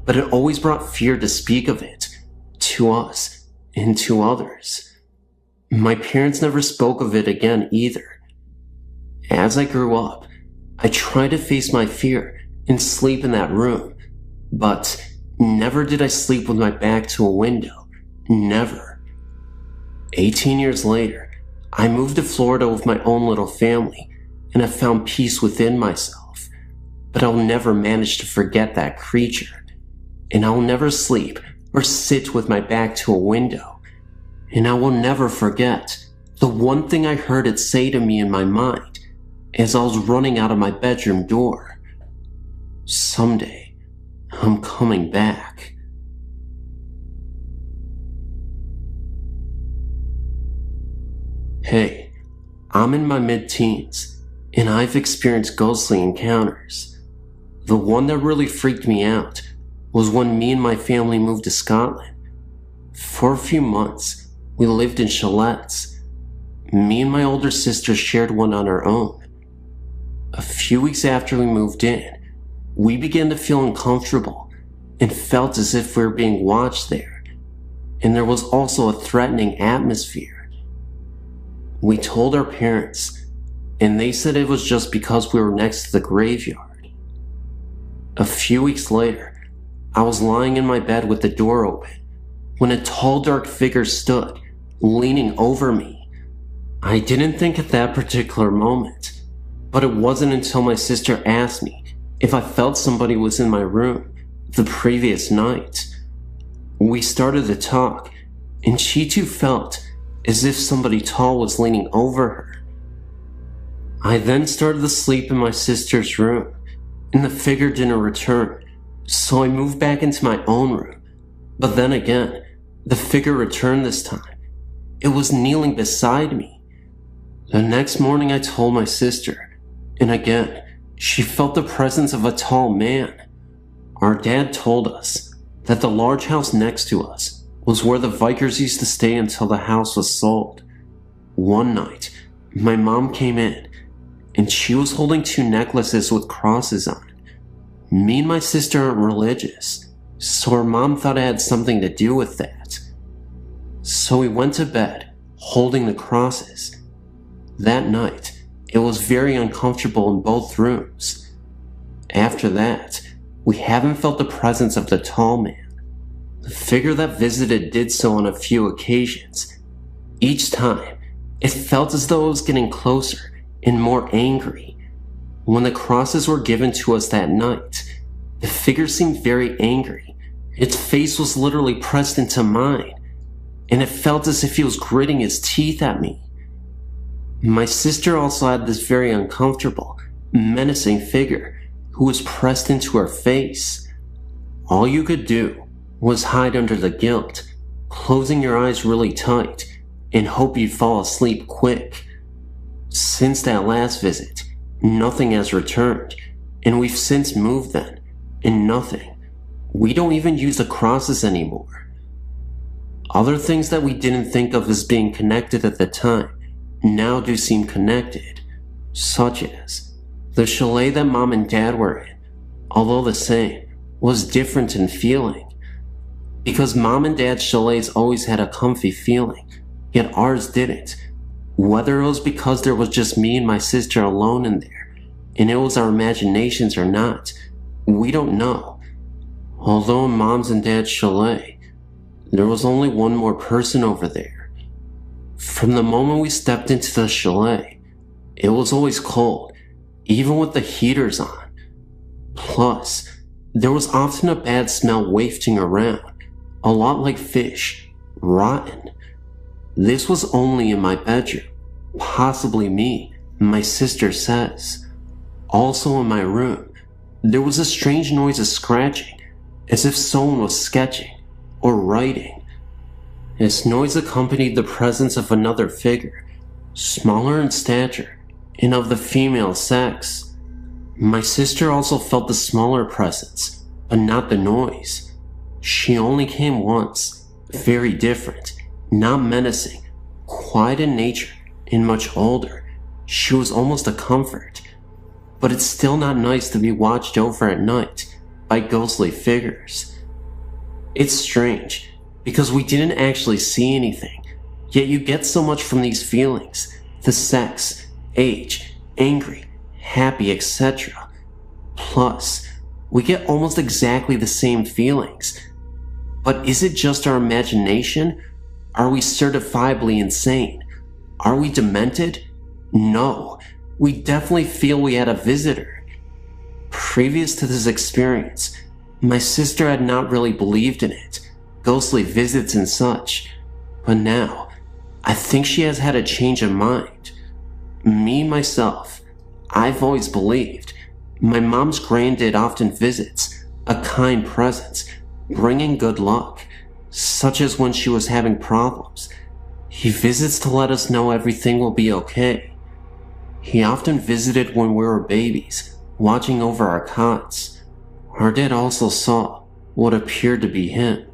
but it always brought fear to speak of it, to us and to others. My parents never spoke of it again either. As I grew up, I tried to face my fear and sleep in that room, but never did I sleep with my back to a window. Never. 18 years later, I moved to Florida with my own little family, and I found peace within myself, but I'll never manage to forget that creature. and I'll never sleep or sit with my back to a window. And I will never forget the one thing I heard it say to me in my mind as I was running out of my bedroom door. Someday, I'm coming back. Hey, I'm in my mid-teens, and I've experienced ghostly encounters. The one that really freaked me out was when me and my family moved to Scotland. For a few months, we lived in chalets. Me and my older sister shared one on our own. A few weeks after we moved in, we began to feel uncomfortable and felt as if we were being watched there, and there was also a threatening atmosphere. We told our parents, and they said it was just because we were next to the graveyard. A few weeks later, I was lying in my bed with the door open when a tall, dark figure stood, leaning over me. I didn't think at that particular moment, but it wasn't until my sister asked me if I felt somebody was in my room the previous night. We started to talk, and she too felt as if somebody tall was leaning over her. I then started to sleep in my sister's room, and the figure didn't return, so I moved back into my own room. But then again, the figure returned this time. It was kneeling beside me. The next morning I told my sister, and again, she felt the presence of a tall man. Our dad told us that the large house next to us was where the Vikers used to stay until the house was sold. One night, my mom came in, and she was holding 2 necklaces with crosses on it. Me and my sister aren't religious, so her mom thought it had something to do with that. So we went to bed, holding the crosses. That night, it was very uncomfortable in both rooms. After that, we haven't felt the presence of the tall man. The figure that visited did so on a few occasions. Each time, it felt as though it was getting closer and more angry. When the crosses were given to us that night, the figure seemed very angry. Its face was literally pressed into mine, and it felt as if he was gritting his teeth at me. My sister also had this very uncomfortable, menacing figure who was pressed into her face. All you could do was hide under the guilt, closing your eyes really tight, and hope you'd fall asleep quick. Since that last visit, nothing has returned, and we've since moved then, and nothing. We don't even use the crosses anymore. Other things that we didn't think of as being connected at the time now do seem connected, such as the chalet that mom and dad were in, although the same, was different in feeling. Because mom and dad's chalets always had a comfy feeling, yet ours didn't. Whether it was because there was just me and my sister alone in there, and it was our imaginations or not, we don't know. Although in mom's and dad's chalet, there was only one more person over there. From the moment we stepped into the chalet, it was always cold, even with the heaters on. Plus, there was often a bad smell wafting around, a lot like fish, rotten. This was only in my bedroom, possibly me, my sister says. Also in my room, there was a strange noise of scratching, as if someone was sketching or writing. This noise accompanied the presence of another figure, smaller in stature and of the female sex. My sister also felt the smaller presence, but not the noise. She only came once, very different, not menacing, quiet in nature, and much older. She was almost a comfort. But it's still not nice to be watched over at night by ghostly figures. It's strange, because we didn't actually see anything, yet you get so much from these feelings, the sex, age, angry, happy, etc. Plus, we get almost exactly the same feelings. But is it just our imagination? Are we certifiably insane? Are we demented? No, we definitely feel we had a visitor. Previous to this experience, My sister had not really believed in it, ghostly visits and such, but now, I think she has had a change of mind. Me, myself, I've always believed. My mom's granddad often visits, a kind presence, bringing good luck, such as when she was having problems. He visits to let us know everything will be okay. He often visited when we were babies, watching over our cots. Our dad also saw what appeared to be him.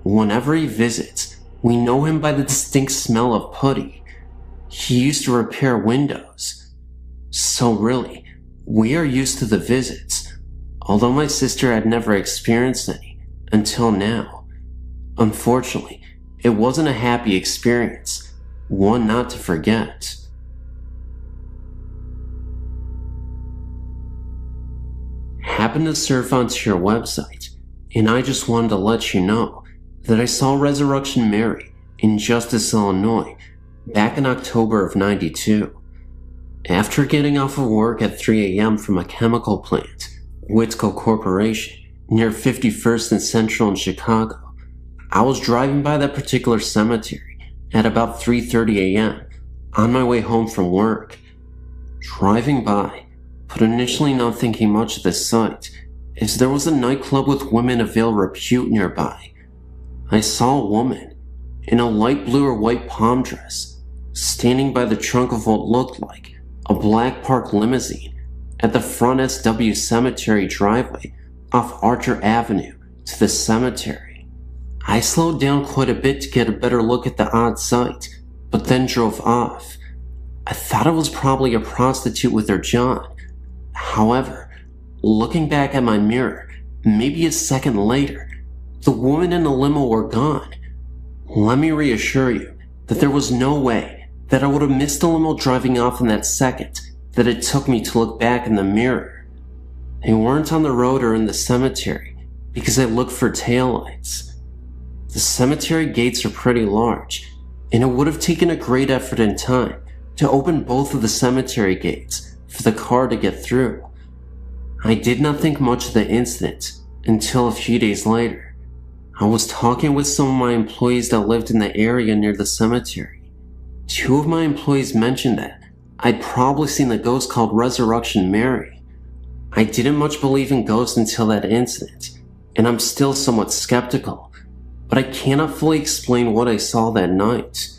Whenever he visits, we know him by the distinct smell of putty. He used to repair windows. So really, we are used to the visits, although my sister had never experienced any until now. Unfortunately, it wasn't a happy experience, one not to forget. Happened to surf onto your website, and I just wanted to let you know that I saw Resurrection Mary in Justice, Illinois, back in October of '92. After getting off of work at 3 a.m. from a chemical plant, Whitco Corporation, near 51st and Central in Chicago, I was driving by that particular cemetery at about 3:30 a.m. on my way home from work. Driving by, but initially not thinking much of this sight, as there was a nightclub with women of ill repute nearby. I saw a woman in a light blue or white palm dress standing by the trunk of what looked like a black park limousine at the front SW Cemetery driveway off Archer Avenue to the cemetery. I slowed down quite a bit to get a better look at the odd sight, but then drove off. I thought it was probably a prostitute with her John. However, looking back at my mirror, maybe a second later, the woman and the limo were gone. Let me reassure you that there was no way that I would have missed the limo driving off in that second that it took me to look back in the mirror. They weren't on the road or in the cemetery because I looked for taillights. The cemetery gates are pretty large, and it would have taken a great effort and time to open both of the cemetery gates for the car to get through. I did not think much of the incident until a few days later. I was talking with some of my employees that lived in the area near the cemetery. Two of my employees mentioned that I'd probably seen the ghost called Resurrection Mary. I didn't much believe in ghosts until that incident, and I'm still somewhat skeptical, but I cannot fully explain what I saw that night.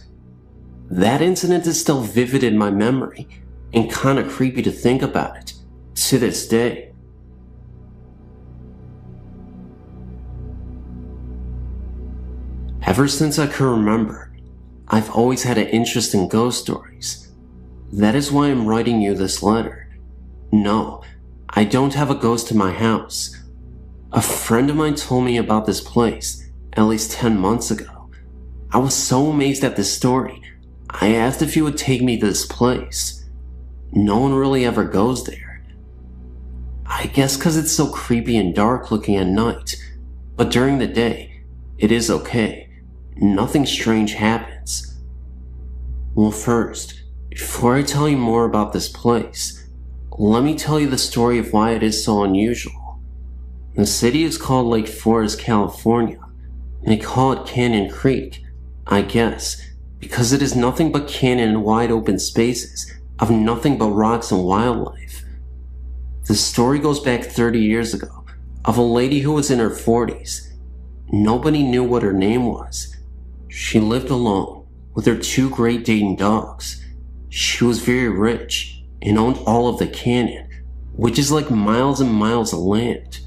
That incident is still vivid in my memory, and kinda creepy to think about it, to this day. Ever since I can remember, I've always had an interest in ghost stories. That is why I'm writing you this letter. No, I don't have a ghost in my house. A friend of mine told me about this place at least 10 months ago. I was so amazed at this story, I asked if he would take me to this place. No one really ever goes there. I guess because it's so creepy and dark looking at night, but during the day, it is okay. Nothing strange happens. Well, first, before I tell you more about this place, let me tell you the story of why it is so unusual. The city is called Lake Forest, California, and they call it Canyon Creek, I guess, because it is nothing but canyon and wide open spaces of nothing but rocks and wildlife. The story goes back 30 years ago of a lady who was in her 40s. Nobody knew what her name was. She lived alone with her two Great Dane dogs. She was very rich and owned all of the canyon, which is like miles and miles of land.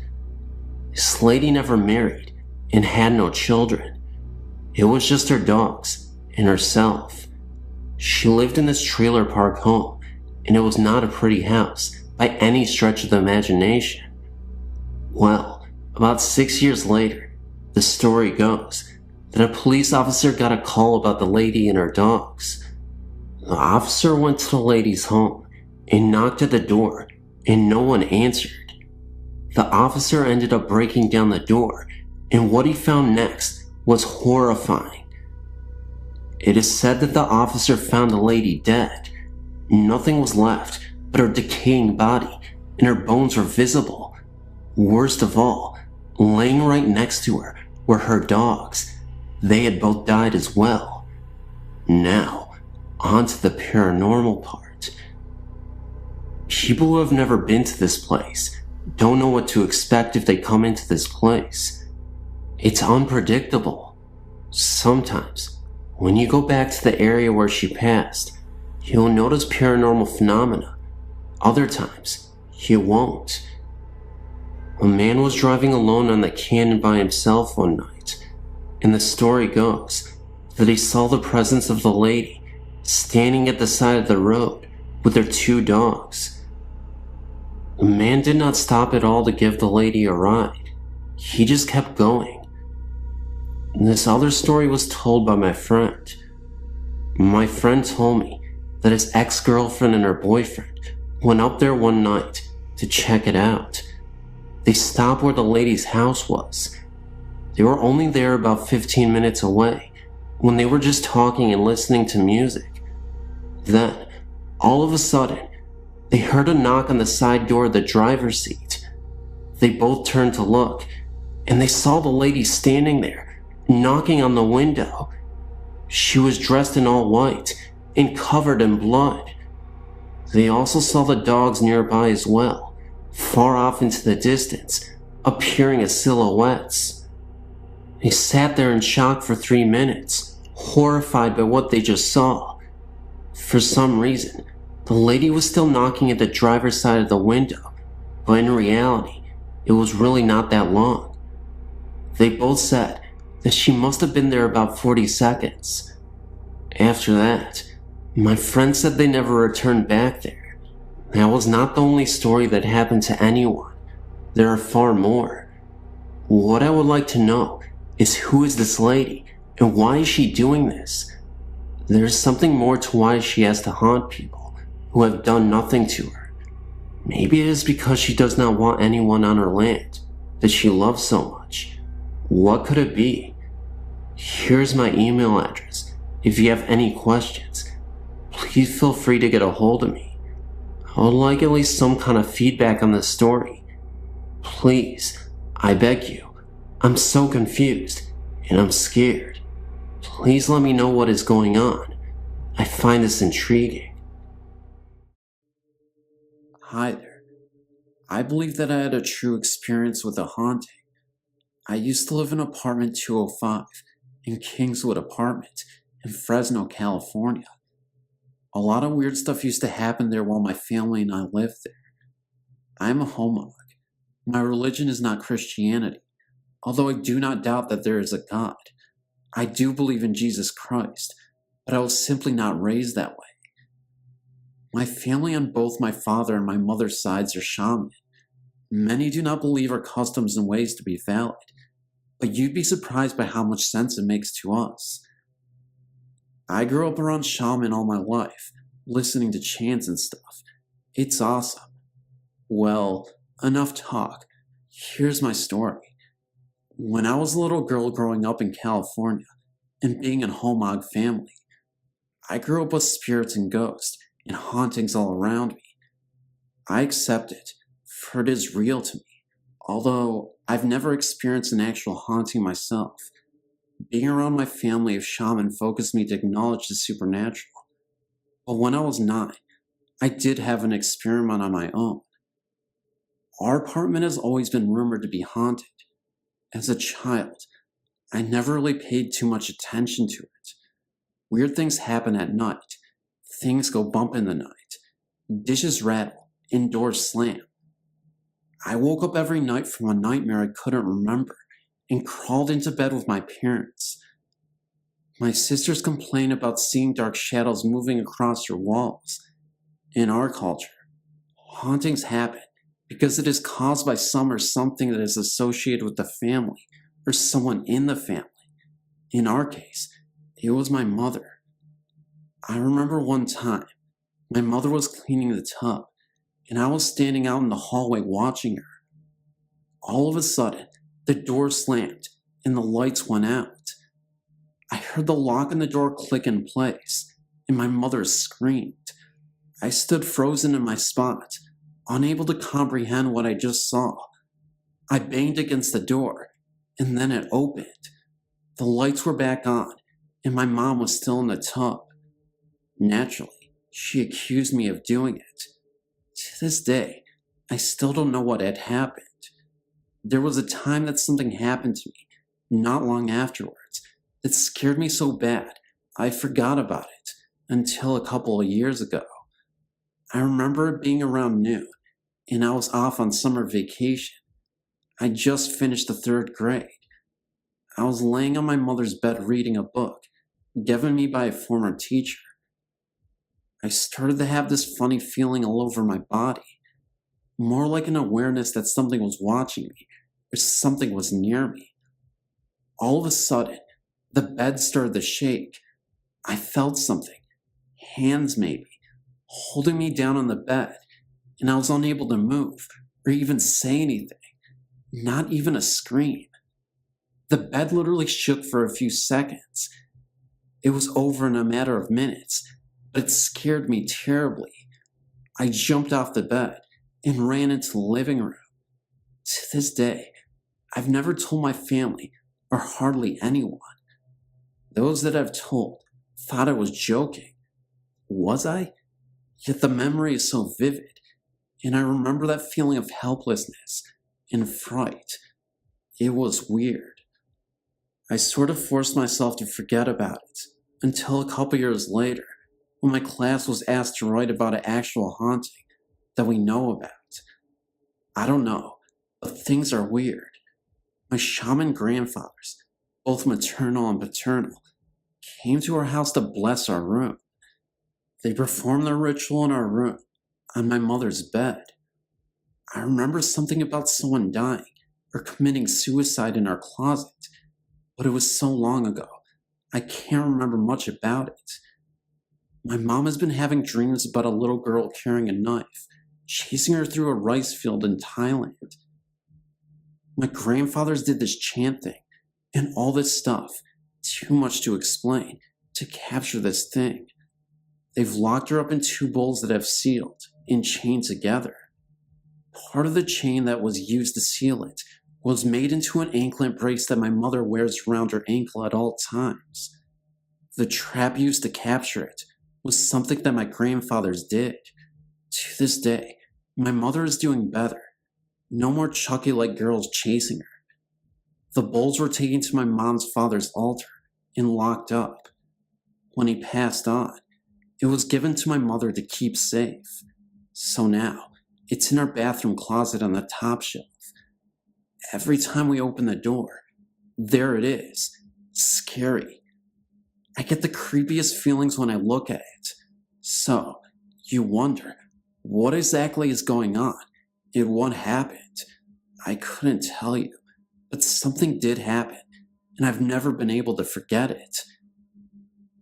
This lady never married and had no children. It was just her dogs and herself. She lived in this trailer park home, and it was not a pretty house by any stretch of the imagination. Well, about 6 years later, the story goes that a police officer got a call about the lady and her dogs. The officer went to the lady's home and knocked at the door, and no one answered. The officer ended up breaking down the door, and what he found next was horrifying. It is said that the officer found the lady dead. Nothing was left but her decaying body, and her bones were visible. Worst of all, Laying right next to her were her dogs. They had both died as well. Now, on to the paranormal part. People who have never been to this place don't know what to expect if they come into this place. It's unpredictable. Sometimes, when you go back to the area where she passed, you'll notice paranormal phenomena. Other times, you won't. A man was driving alone on the canyon by himself one night, and the story goes that he saw the presence of the lady standing at the side of the road with their 2 dogs. The man did not stop at all to give the lady a ride. He just kept going. This other story was told by my friend. My friend told me that his ex-girlfriend and her boyfriend went up there one night to check it out. They stopped where the lady's house was. They were only there about 15 minutes away when they were just talking and listening to music. Then, all of a sudden, they heard a knock on the side door of the driver's seat. They both turned to look, and they saw the lady standing there, knocking on the window. She was dressed in all white and covered in blood. They also saw the dogs nearby as well, far off into the distance, appearing as silhouettes. They sat there in shock for 3 minutes, horrified by what they just saw. For some reason, the lady was still knocking at the driver's side of the window, but in reality, it was really not that long. They both said that she must have been there about 40 seconds. After that, my friend said they never returned back there. That was not the only story that happened to anyone. There are far more. What I would like to know is who is this lady and why is she doing this? There's something more to why she has to haunt people who have done nothing to her. Maybe it is because she does not want anyone on her land that she loves so much. What could it be? Here's my email address. If you have any questions, please feel free to get a hold of me. I would like at least some kind of feedback on this story. Please, I beg you. I'm so confused, and I'm scared. Please let me know what is going on. I find this intriguing. Hi there. I believe that I had a true experience with a haunting. I used to live in apartment 205 in Kingswood Apartment in Fresno, California. A lot of weird stuff used to happen there while my family and I lived there. I'm a homog. My religion is not Christianity, although I do not doubt that there is a God. I do believe in Jesus Christ, but I was simply not raised that way. My family on both my father and my mother's sides are shaman. Many do not believe our customs and ways to be valid, but you'd be surprised by how much sense it makes to us. I grew up around shaman all my life, listening to chants and stuff. It's awesome. Well, enough talk. Here's my story. When I was a little girl growing up in California and being in a homog family, I grew up with spirits and ghosts and hauntings all around me. I accept it, for it is real to me, although I've never experienced an actual haunting myself. Being around my family of shaman focused me to acknowledge the supernatural. But when I was 9, I did have an experiment on my own. Our apartment has always been rumored to be haunted. As a child, I never really paid too much attention to it. Weird things happen at night. Things go bump in the night. Dishes rattle. Indoors slam. I woke up every night from a nightmare I couldn't remember and crawled into bed with my parents. My sisters complain about seeing dark shadows moving across your walls. In our culture, hauntings happen because it is caused by some or something that is associated with the family or someone in the family. In our case, it was my mother. I remember one time, my mother was cleaning the tub, and I was standing out in the hallway watching her. All of a sudden, the door slammed, and the lights went out. I heard the lock on the door click in place, and my mother screamed. I stood frozen in my spot, unable to comprehend what I just saw. I banged against the door, and then it opened. The lights were back on, and my mom was still in the tub. Naturally, she accused me of doing it. To this day, I still don't know what had happened. There was a time that something happened to me, not long afterwards, that scared me so bad I forgot about it until a couple of years ago. I remember it being around noon, and I was off on summer vacation. I just finished the 3rd grade. I was laying on my mother's bed reading a book, given me by a former teacher. I started to have this funny feeling all over my body, more like an awareness that something was watching me, or something was near me. All of a sudden, the bed started to shake. I felt something, hands maybe, holding me down on the bed, and I was unable to move or even say anything, not even a scream. The bed literally shook for a few seconds. It was over in a matter of minutes, but it scared me terribly. I jumped off the bed and ran into the living room. To this day, I've never told my family or hardly anyone. Those that I've told thought I was joking. Was I? Yet the memory is so vivid, and I remember that feeling of helplessness and fright. It was weird. I sort of forced myself to forget about it until a couple years later, when my class was asked to write about an actual haunting that we know about. I don't know, but things are weird. My shaman grandfathers, both maternal and paternal, came to our house to bless our room. They performed their ritual in our room, on my mother's bed. I remember something about someone dying or committing suicide in our closet, but it was so long ago, I can't remember much about it. My mom has been having dreams about a little girl carrying a knife, chasing her through a rice field in Thailand. My grandfathers did this chant thing, and all this stuff, too much to explain, to capture this thing. They've locked her up in 2 bowls that have sealed and chained together. Part of the chain that was used to seal it was made into an anklet brace that my mother wears around her ankle at all times. The trap used to capture it was something that my grandfathers did. To this day, my mother is doing better. No more Chucky-like girls chasing her. The bowls were taken to my mom's father's altar and locked up. When he passed on, it was given to my mother to keep safe. So now, it's in our bathroom closet on the top shelf. Every time we open the door, there it is. Scary. I get the creepiest feelings when I look at it. So, you wonder, what exactly is going on? And what happened? I couldn't tell you, but something did happen, and I've never been able to forget it.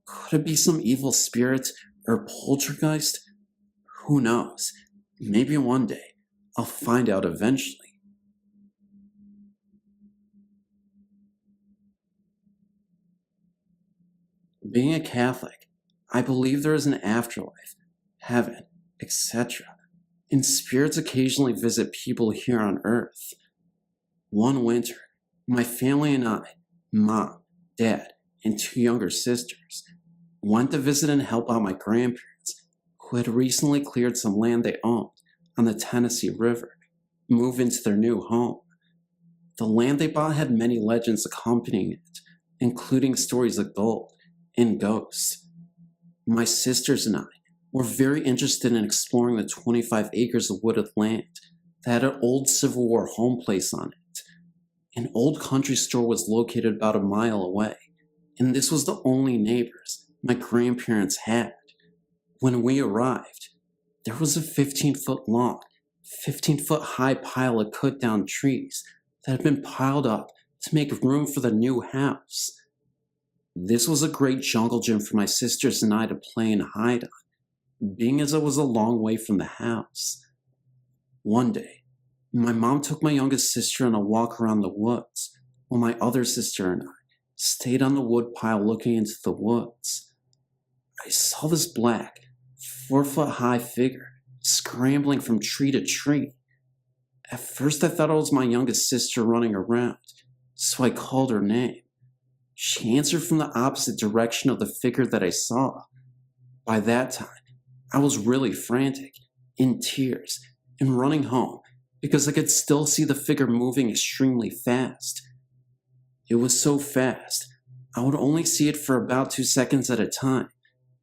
Could it be some evil spirit or poltergeist? Who knows? Maybe one day I'll find out eventually. Being a Catholic, I believe there is an afterlife, heaven, etc., and spirits occasionally visit people here on Earth. One winter, my family and I, mom, dad, and 2 younger sisters, went to visit and help out my grandparents, who had recently cleared some land they owned on the Tennessee River, move into their new home. The land they bought had many legends accompanying it, including stories of gold and ghosts. My sisters and I were very interested in exploring the 25 acres of wooded land that had an old Civil War home place on it. An old country store was located about a mile away, and this was the only neighbors my grandparents had. When we arrived, there was a 15-foot long, 15-foot high pile of cut down trees that had been piled up to make room for the new house. This was a great jungle gym for my sisters and I to play and hide on, being as it was a long way from the house. One day, my mom took my youngest sister on a walk around the woods, while my other sister and I stayed on the wood pile looking into the woods. I saw this black, 4-foot high figure scrambling from tree to tree. At first I thought it was my youngest sister running around, so I called her name. She answered from the opposite direction of the figure that I saw. By that time, I was really frantic, in tears, and running home because I could still see the figure moving extremely fast. It was so fast, I would only see it for about 2 seconds at a time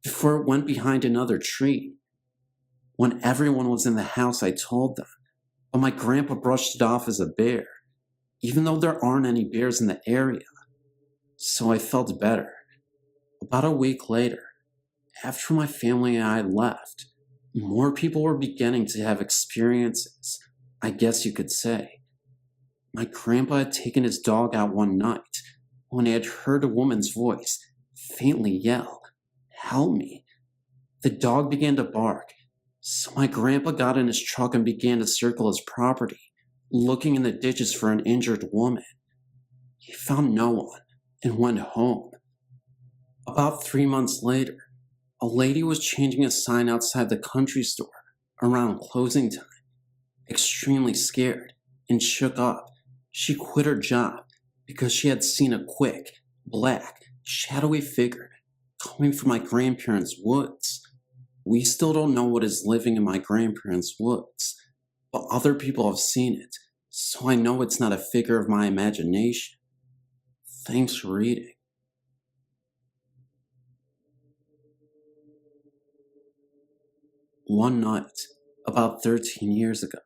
before it went behind another tree. When everyone was in the house, I told them, but my grandpa brushed it off as a bear, even though there aren't any bears in the area. So I felt better. About a week later, after my family and I left, more people were beginning to have experiences, I guess you could say. My grandpa had taken his dog out one night when he had heard a woman's voice faintly yell, "Help me." The dog began to bark, so my grandpa got in his truck and began to circle his property, looking in the ditches for an injured woman. He found no one and went home. About 3 months later, a lady was changing a sign outside the country store around closing time. Extremely scared and shook up, she quit her job because she had seen a quick, black, shadowy figure coming from my grandparents' woods. We still don't know what is living in my grandparents' woods, but other people have seen it, so I know it's not a figure of my imagination. Thanks for reading. One night, about 13 years ago,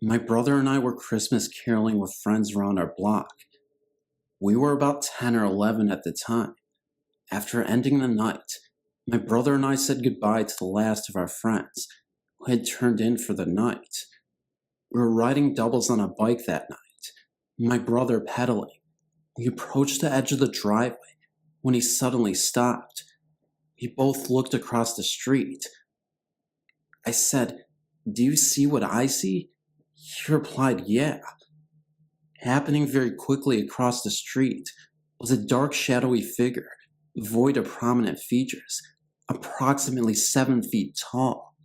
my brother and I were Christmas caroling with friends around our block. We were about 10 or 11 at the time. After ending the night, my brother and I said goodbye to the last of our friends who had turned in for the night. We were riding doubles on a bike that night, my brother pedaling. We approached the edge of the driveway when he suddenly stopped. We both looked across the street. I said, "Do you see what I see?" He replied, "Yeah." Happening very quickly across the street was a dark, shadowy figure, void of prominent features, approximately 7 feet tall.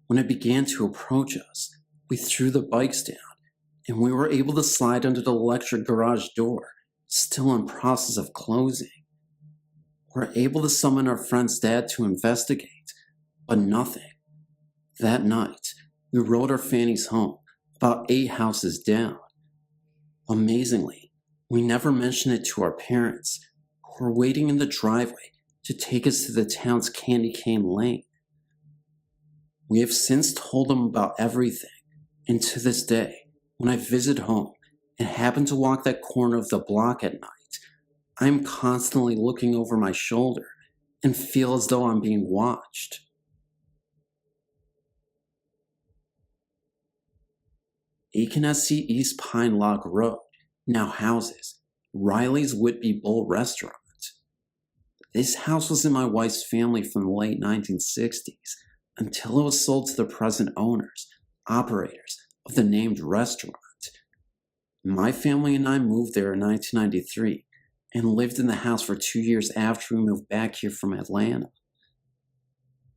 When it began to approach us, we threw the bikes down, and we were able to slide under the electric garage door, still in process of closing. We were able to summon our friend's dad to investigate, but nothing. That night, we rode our fannies home, about 8 houses down. Amazingly, we never mentioned it to our parents, who were waiting in the driveway to take us to the town's candy cane lane. We have since told them about everything, and to this day, when I visit home and happen to walk that corner of the block at night, I am constantly looking over my shoulder and feel as though I'm being watched. Akenesi East Pine Log Road now houses Riley's Whitby Bull Restaurant. This house was in my wife's family from the late 1960s until it was sold to the present owners, operators of the named restaurant. My family and I moved there in 1993 and lived in the house for 2 years after we moved back here from Atlanta.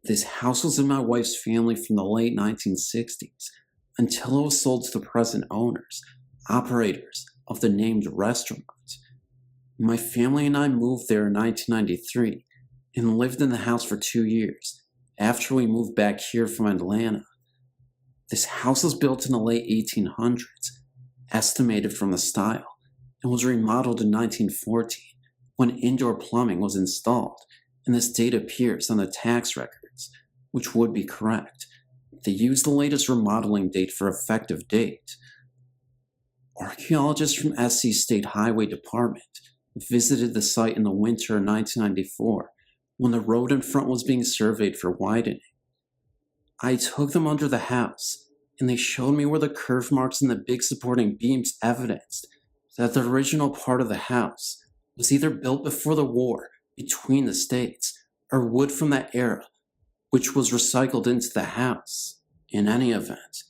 This house was in my wife's family from the late 1960s until it was sold to the present owners, operators of the named restaurant. My family and I moved there in 1993 and lived in the house for 2 years after we moved back here from Atlanta. This house was built in the late 1800s, estimated from the style, and was remodeled in 1914 when indoor plumbing was installed, and this date appears on the tax records, which would be correct. They used the latest remodeling date for effective date. Archaeologists from SC State Highway Department visited the site in the winter of 1994 when the road in front was being surveyed for widening. I took them under the house, and they showed me where the curve marks in the big supporting beams evidenced that the original part of the house was either built before the war between the states or wood from that era, which was recycled into the house. In any event,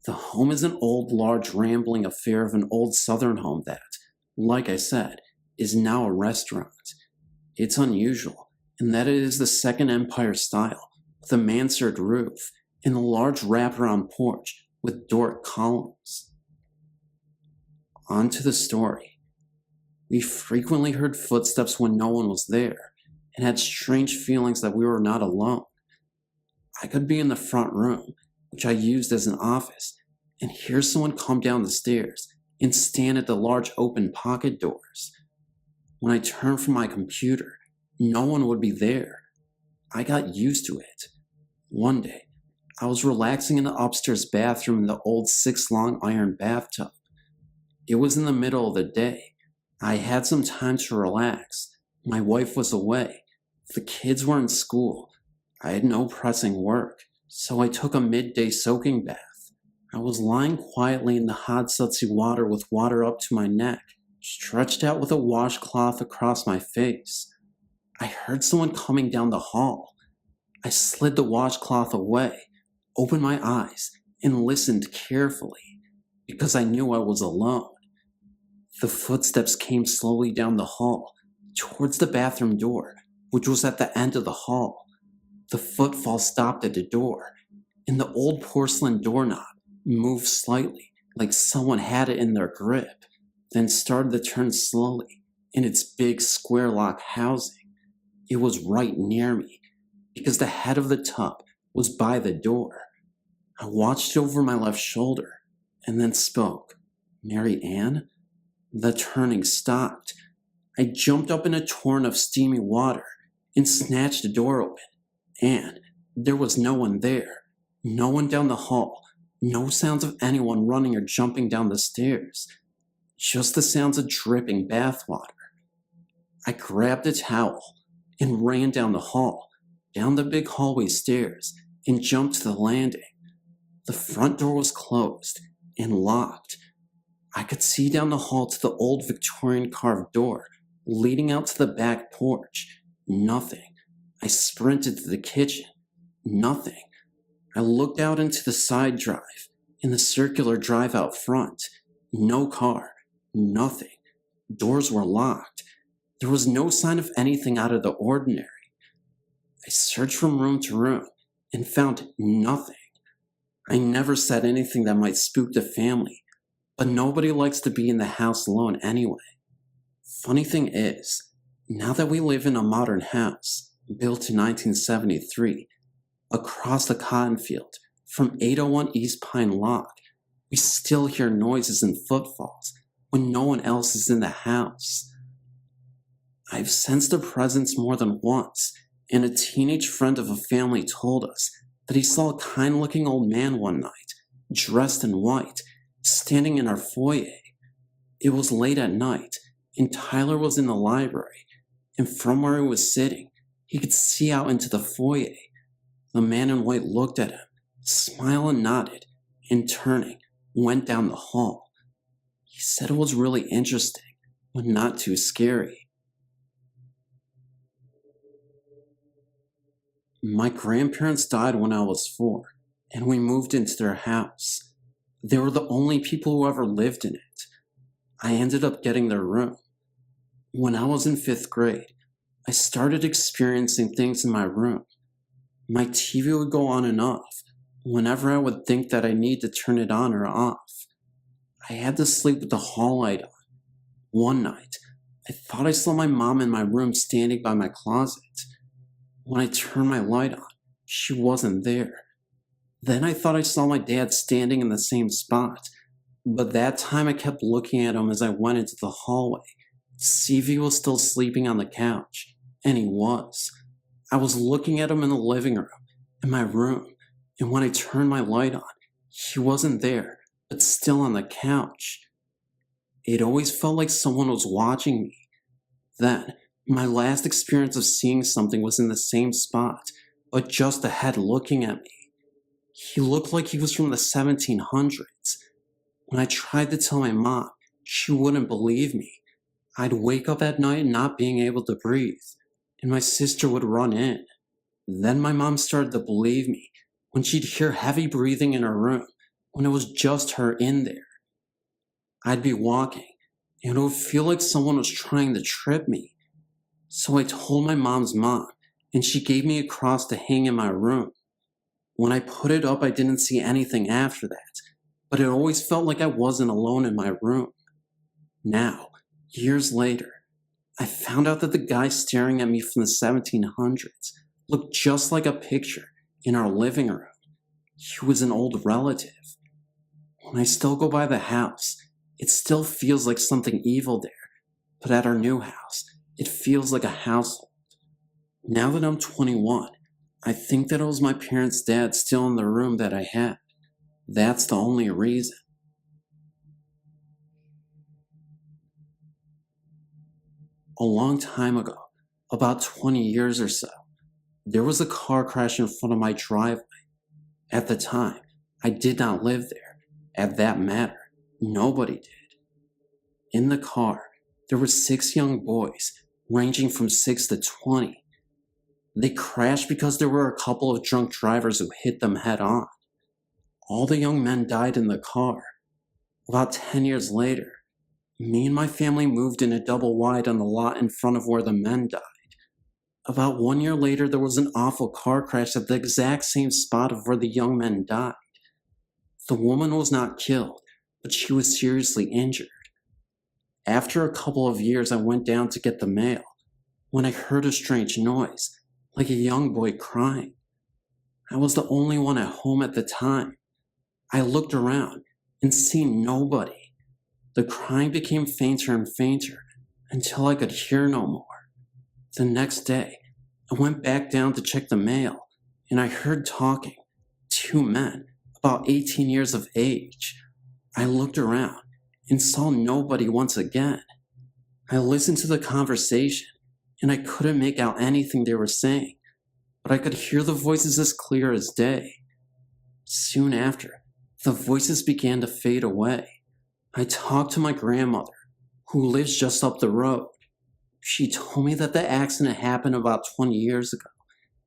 the home is an old, large, rambling affair of an old southern home that, like I said, is now a restaurant. It's unusual in that it is the Second Empire style, with a mansard roof and a large wraparound porch with Doric columns. On to the story. We frequently heard footsteps when no one was there and had strange feelings that we were not alone. I could be in the front room, which I used as an office, and hear someone come down the stairs and stand at the large open pocket doors. When I turned from my computer, no one would be there. I got used to it. One day, I was relaxing in the upstairs bathroom in the old 6-long iron bathtub. It was in the middle of the day. I had some time to relax. My wife was away. The kids were in school. I had no pressing work, so I took a midday soaking bath. I was lying quietly in the hot, sudsy water with water up to my neck, stretched out with a washcloth across my face. I heard someone coming down the hall. I slid the washcloth away, opened my eyes, and listened carefully, because I knew I was alone. The footsteps came slowly down the hall, towards the bathroom door, which was at the end of the hall. The footfall stopped at the door, and the old porcelain doorknob moved slightly, like someone had it in their grip, then started to turn slowly in its big square lock housing. It was right near me, because the head of the tub was by the door. I watched over my left shoulder, and then spoke. "Mary Ann?" The turning stopped. I jumped up in a torrent of steamy water and snatched the door open, and there was no one there. No one down the hall. No sounds of anyone running or jumping down the stairs. Just the sounds of dripping bathwater. I grabbed a towel and ran down the hall, down the big hallway stairs, and jumped to the landing. The front door was closed and locked. I could see down the hall to the old Victorian carved door leading out to the back porch. Nothing. I sprinted to the kitchen. Nothing. I looked out into the side drive, in the circular drive out front. No car. Nothing. Doors were locked. There was no sign of anything out of the ordinary. I searched from room to room and found nothing. I never said anything that might spook the family, but nobody likes to be in the house alone anyway. Funny thing is, now that we live in a modern house, built in 1973, across the cotton field from 801 East Pine Lock, we still hear noises and footfalls when no one else is in the house. I've sensed a presence more than once, and a teenage friend of a family told us that he saw a kind-looking old man one night, dressed in white, standing in our foyer. It was late at night, and Tyler was in the library, and from where he was sitting, he could see out into the foyer. The man in white looked at him, smiled and nodded, and turning, went down the hall. He said it was really interesting, but not too scary. My grandparents died when I was 4, and we moved into their house. They were the only people who ever lived in it. I ended up getting their room. When I was in 5th grade, I started experiencing things in my room. My TV would go on and off whenever I would think that I need to turn it on or off. I had to sleep with the hall light on. One night, I thought I saw my mom in my room standing by my closet. When I turned my light on, she wasn't there. Then I thought I saw my dad standing in the same spot, but that time I kept looking at him as I went into the hallway to see if he was still sleeping on the couch, and he was. I was looking at him in the living room, in my room, and when I turned my light on, he wasn't there, but still on the couch. It always felt like someone was watching me. Then, my last experience of seeing something was in the same spot, but just ahead looking at me. He looked like he was from the 1700s. When I tried to tell my mom, she wouldn't believe me. I'd wake up at night not being able to breathe, and my sister would run in. Then my mom started to believe me when she'd hear heavy breathing in her room when it was just her in there. I'd be walking, and it would feel like someone was trying to trip me. So I told my mom's mom, and she gave me a cross to hang in my room. When I put it up, I didn't see anything after that, but it always felt like I wasn't alone in my room. Now, years later, I found out that the guy staring at me from the 1700s looked just like a picture in our living room. He was an old relative. When I still go by the house, it still feels like something evil there, but at our new house, it feels like a household. Now that I'm 21, I think that it was my parents' dad still in the room that I had. That's the only reason. A long time ago, about 20 years or so, there was a car crash in front of my driveway. At the time, I did not live there. At that matter, nobody did. In the car, there were 6 young boys, ranging from 6 to 20. They crashed because there were a couple of drunk drivers who hit them head on. All the young men died in the car. About 10 years later, me and my family moved in a double wide on the lot in front of where the men died. About 1 year later, there was an awful car crash at the exact same spot of where the young men died. The woman was not killed, but she was seriously injured. After a couple of years, I went down to get the mail when I heard a strange noise, like a young boy crying. I was the only one at home at the time. I looked around and seen nobody. The crying became fainter and fainter until I could hear no more. The next day, I went back down to check the mail, and I heard talking. 2 men, about 18 years of age. I looked around and saw nobody once again. I listened to the conversation, and I couldn't make out anything they were saying, but I could hear the voices as clear as day. Soon after, the voices began to fade away. I talked to my grandmother, who lives just up the road. She told me that the accident happened about 20 years ago,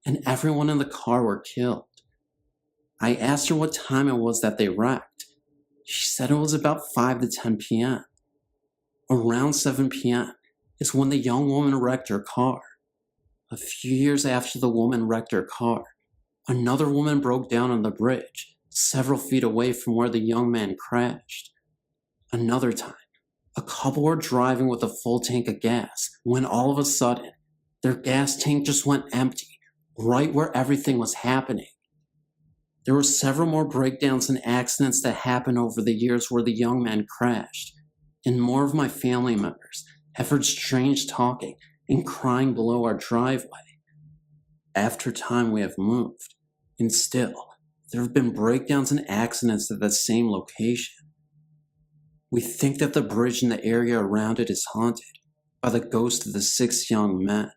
and everyone in the car were killed. I asked her what time it was that they wrecked. She said it was about 5 to 10 p.m. Around 7 p.m. is when the young woman wrecked her car. A few years after the woman wrecked her car, another woman broke down on the bridge, several feet away from where the young man crashed. Another time, a couple were driving with a full tank of gas when all of a sudden, their gas tank just went empty, right where everything was happening. There were several more breakdowns and accidents that happened over the years where the young man crashed, and more of my family members have heard strange talking and crying below our driveway. After time, we have moved, and still, there have been breakdowns and accidents at the same location. We think that the bridge and the area around it is haunted by the ghost of the 6 young men.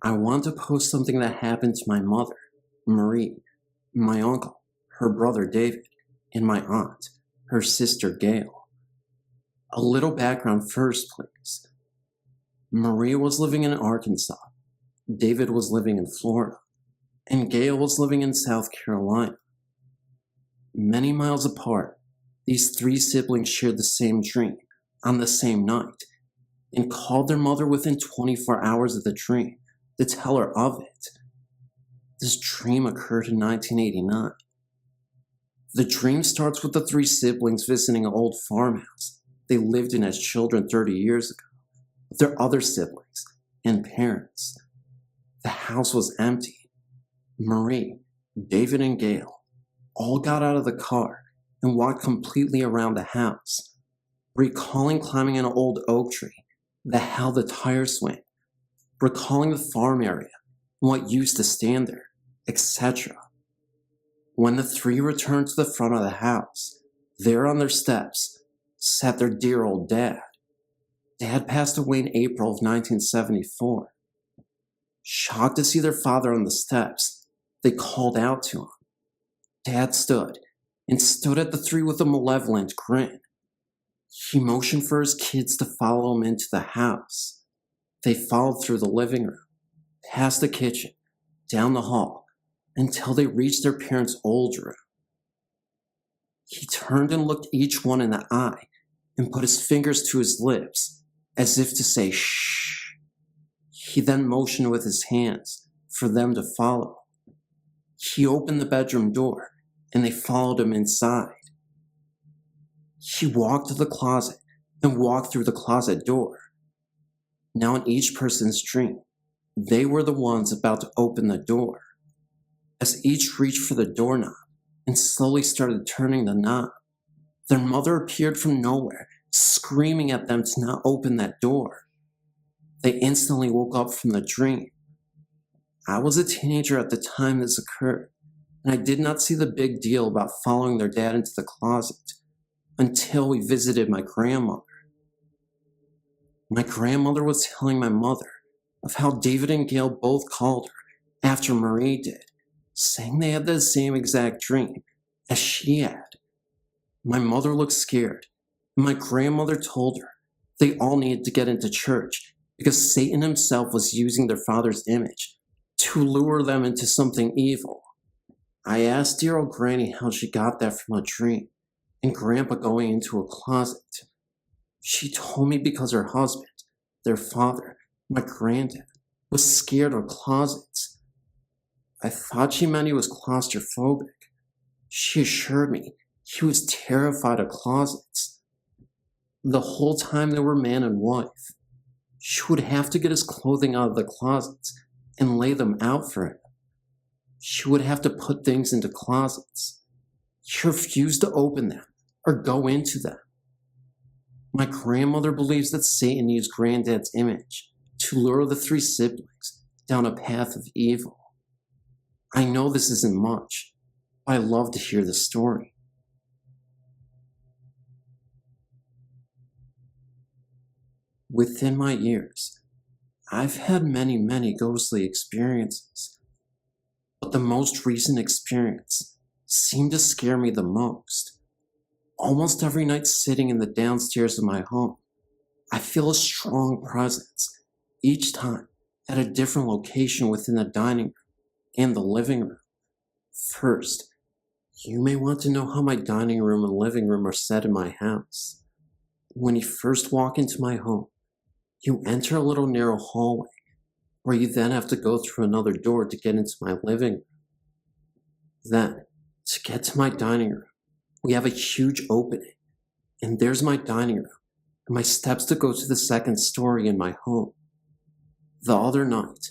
I want to post something that happened to my mother, Marie, my uncle, her brother David, and my aunt, her sister Gail. A little background first, please. Marie was living in Arkansas, David was living in Florida, and Gail was living in South Carolina. Many miles apart, these 3 siblings shared the same dream on the same night and called their mother within 24 hours of the dream to tell her of it. This dream occurred in 1989. The dream starts with the 3 siblings visiting an old farmhouse they lived in as children 30 years ago with their other siblings and parents. The house was empty. Marie, David, and Gail all got out of the car and walked completely around the house, recalling climbing an old oak tree that held the tire swing, recalling the farm area and what used to stand there, etc. When the 3 returned to the front of the house, there on their steps sat their dear old dad. Dad passed away in April of 1974. Shocked to see their father on the steps, they called out to him. Dad stood at the 3 with a malevolent grin. He motioned for his kids to follow him into the house. They followed through the living room, past the kitchen, down the hall, until they reached their parents' old room. He turned and looked each one in the eye and put his fingers to his lips, as if to say, shh. He then motioned with his hands for them to follow. He opened the bedroom door, and they followed him inside. He walked to the closet and walked through the closet door. Now in each person's dream, they were the ones about to open the door. As each reached for the doorknob and slowly started turning the knob, their mother appeared from nowhere, screaming at them to not open that door. They instantly woke up from the dream. I was a teenager at the time this occurred, and I did not see the big deal about following their dad into the closet until we visited my grandmother. My grandmother was telling my mother of how David and Gail both called her after Marie did, saying they had the same exact dream as she had. My mother looked scared, and my grandmother told her they all needed to get into church because Satan himself was using their father's image to lure them into something evil. I asked dear old Granny how she got that from a dream and Grandpa going into a closet. She told me because her husband, their father, my granddad, was scared of closets. I thought she meant he was claustrophobic. She assured me he was terrified of closets. The whole time they were man and wife, she would have to get his clothing out of the closets and lay them out for him. She would have to put things into closets. He refused to open them or go into them. My grandmother believes that Satan used Granddad's image to lure the three siblings down a path of evil. I know this isn't much, but I love to hear the story. Within my years, I've had many ghostly experiences, but the most recent experience seemed to scare me the most. Almost every night sitting in the downstairs of my home, I feel a strong presence, each time at a different location within the dining room and the living room. First, you may want to know how my dining room and living room are set in my house. When you first walk into my home, you enter a little narrow hallway, where you then have to go through another door to get into my living room. Then, to get to my dining room, we have a huge opening, and there's my dining room, and my steps to go to the second story in my home. The other night,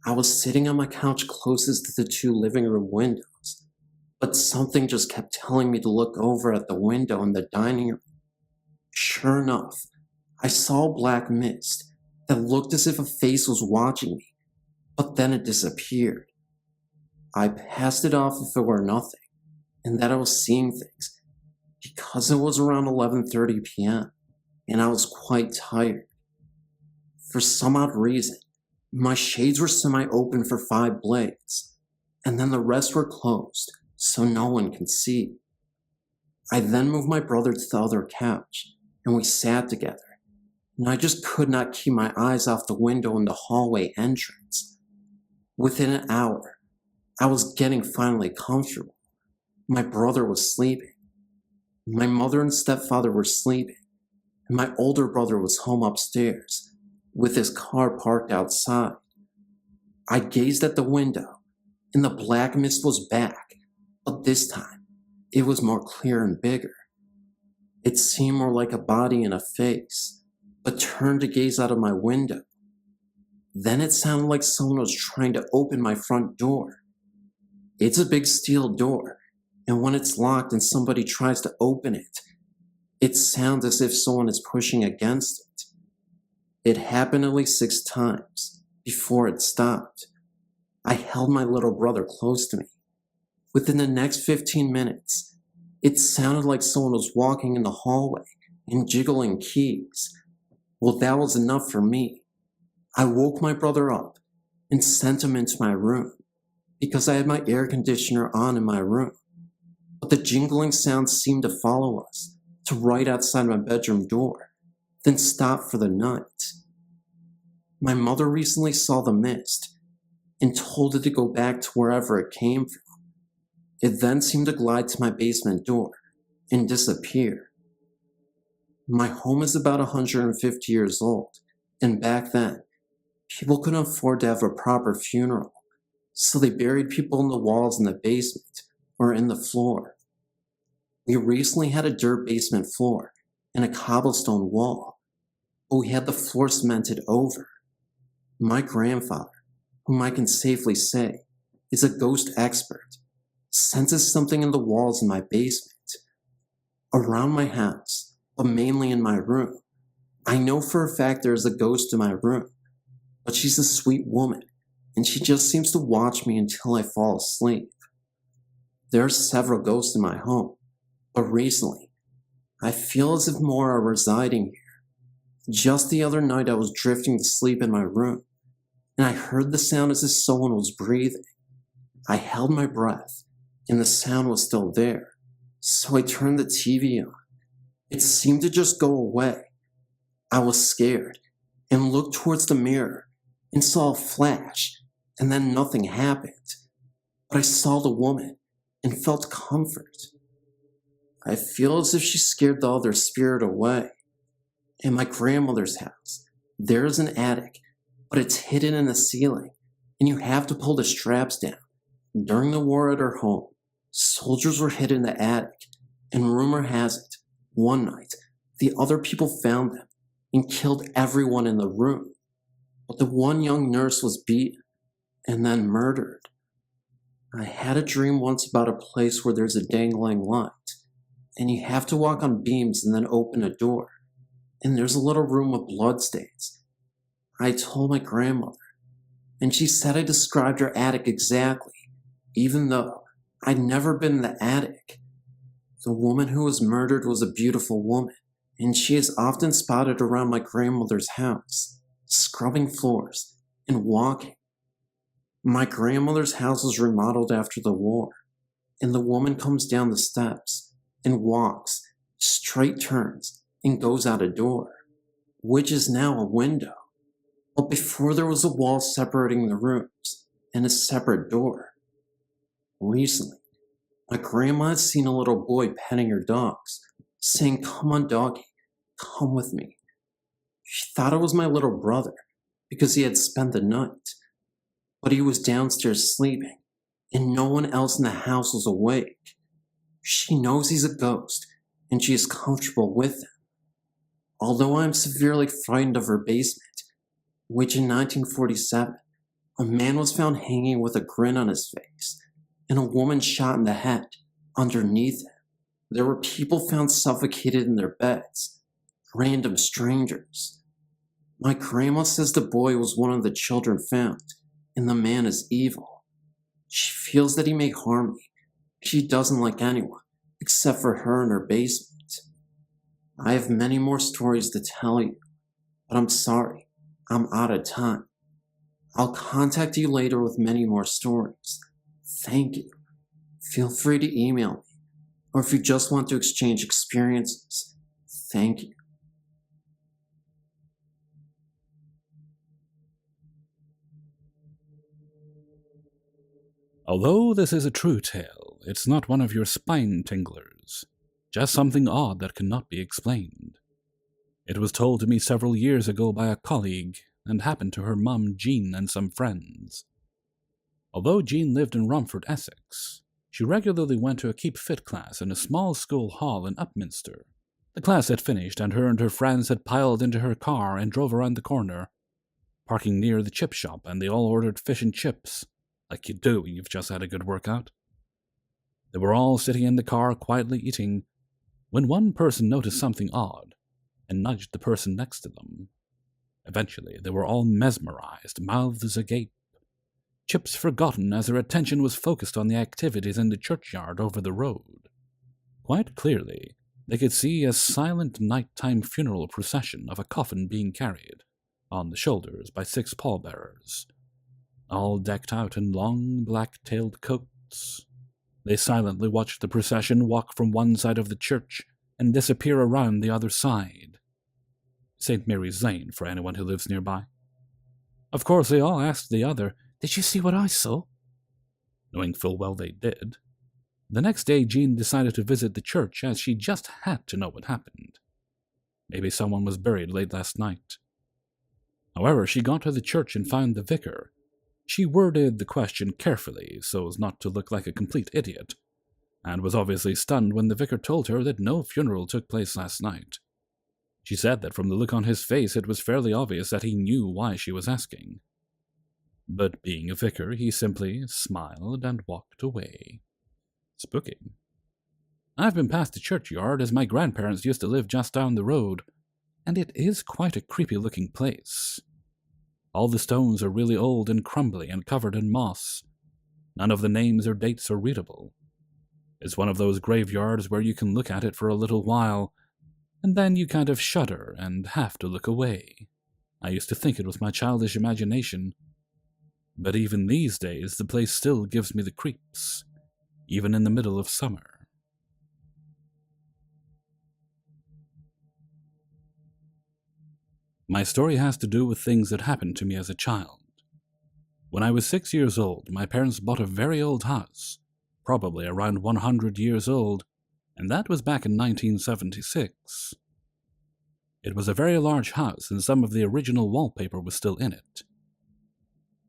I was sitting on my couch closest to the two living room windows, but something just kept telling me to look over at the window in the dining room. Sure enough, I saw a black mist that looked as if a face was watching me, but then it disappeared. I passed it off if it were nothing, and that I was seeing things, because it was around 11:30 p.m., and I was quite tired. For some odd reason, my shades were semi-open for 5 blades, and then the rest were closed, so no one can see. I then moved my brother to the other couch, and we sat together, and I just could not keep my eyes off the window in the hallway entrance. Within an hour, I was getting finally comfortable. My brother was sleeping. My mother and stepfather were sleeping, and my older brother was home upstairs, with his car parked outside. I gazed at the window, and the black mist was back, but this time, it was more clear and bigger. It seemed more like a body and a face, but turned to gaze out of my window. Then it sounded like someone was trying to open my front door. It's a big steel door, and when it's locked and somebody tries to open it, it sounds as if someone is pushing against it. It happened at least 6 times before it stopped. I held my little brother close to me. Within the next 15 minutes, it sounded like someone was walking in the hallway and jiggling keys. Well, that was enough for me. I woke my brother up and sent him into my room because I had my air conditioner on in my room. But the jingling sound seemed to follow us to right outside my bedroom door, then stop for the night. My mother recently saw the mist and told it to go back to wherever it came from. It then seemed to glide to my basement door and disappear. My home is about 150 years old, and back then, people couldn't afford to have a proper funeral, So they buried people in the walls in the basement or in the floor. We recently had a dirt basement floor and a cobblestone wall, but we had the floor cemented over. My grandfather, whom I can safely say is a ghost expert, senses something in the walls in my basement. Around my house, but mainly in my room, I know for a fact there is a ghost in my room, but she's a sweet woman, and she just seems to watch me until I fall asleep. There are several ghosts in my home, but recently, I feel as if more are residing here. Just the other night I was drifting to sleep in my room, and I heard the sound as if someone was breathing. I held my breath, and the sound was still there, so I turned the TV on. It seemed to just go away. I was scared, and looked towards the mirror, and saw a flash, and then nothing happened. But I saw the woman, and felt comfort. I feel as if she scared the other spirit away. In my grandmother's house, there is an attic, but it's hidden in the ceiling, and you have to pull the straps down. During the war at her home, soldiers were hid in the attic, and rumor has it, one night, the other people found them and killed everyone in the room. But the one young nurse was beaten and then murdered. I had a dream once about a place where there's a dangling light, and you have to walk on beams and then open a door, and there's a little room with bloodstains. I told my grandmother, and she said I described her attic exactly, even though I'd never been in the attic. The woman who was murdered was a beautiful woman, and she is often spotted around my grandmother's house, scrubbing floors and walking. My grandmother's house was remodeled after the war, and the woman comes down the steps and walks, straight turns, and goes out a door, which is now a window. But before there was a wall separating the rooms and a separate door. Recently, my grandma had seen a little boy petting her dogs, saying, "Come on, doggy, come with me." She thought it was my little brother because he had spent the night, but he was downstairs sleeping, and no one else in the house was awake. She knows he's a ghost, and she is comfortable with him. Although I am severely frightened of her basement, which in 1947, a man was found hanging with a grin on his face, and a woman shot in the head underneath him. There were people found suffocated in their beds, random strangers. My grandma says the boy was one of the children found, and the man is evil. She feels that he may harm me. She doesn't like anyone, except for her in her basement. I have many more stories to tell you, but I'm sorry, I'm out of time. I'll contact you later with many more stories. Thank you. Feel free to email me, or if you just want to exchange experiences, thank you. Although this is a true tale, it's not one of your spine tinglers, just something odd that cannot be explained. It was told to me several years ago by a colleague and happened to her mum, Jean, and some friends. Although Jean lived in Romford, Essex, she regularly went to a Keep Fit class in a small school hall in Upminster. The class had finished, and her friends had piled into her car and drove around the corner, parking near the chip shop, and they all ordered fish and chips, like you do when you've just had a good workout. They were all sitting in the car quietly eating, when one person noticed something odd and nudged the person next to them. Eventually, they were all mesmerized, mouths agape, chips forgotten as their attention was focused on the activities in the churchyard over the road. Quite clearly, they could see a silent nighttime funeral procession of a coffin being carried on the shoulders by 6 pallbearers, all decked out in long black-tailed coats. They silently watched the procession walk from one side of the church and disappear around the other side. St. Mary's Lane, for anyone who lives nearby. Of course, they all asked the other, "Did you see what I saw?" Knowing full well they did. The next day, Jean decided to visit the church as she just had to know what happened. Maybe someone was buried late last night. However, she got to the church and found the vicar, She worded the question carefully so as not to look like a complete idiot, and was obviously stunned when the vicar told her that no funeral took place last night. She said that from the look on his face it was fairly obvious that he knew why she was asking. But being a vicar, he simply smiled and walked away. Spooky. I've been past the churchyard as my grandparents used to live just down the road, and it is quite a creepy-looking place. All the stones are really old and crumbly and covered in moss. None of the names or dates are readable. It's one of those graveyards where you can look at it for a little while, and then you kind of shudder and have to look away. I used to think it was my childish imagination, but even these days the place still gives me the creeps, even in the middle of summer. My story has to do with things that happened to me as a child. When I was 6 years old, my parents bought a very old house, probably around 100 years old, and that was back in 1976. It was a very large house, and some of the original wallpaper was still in it.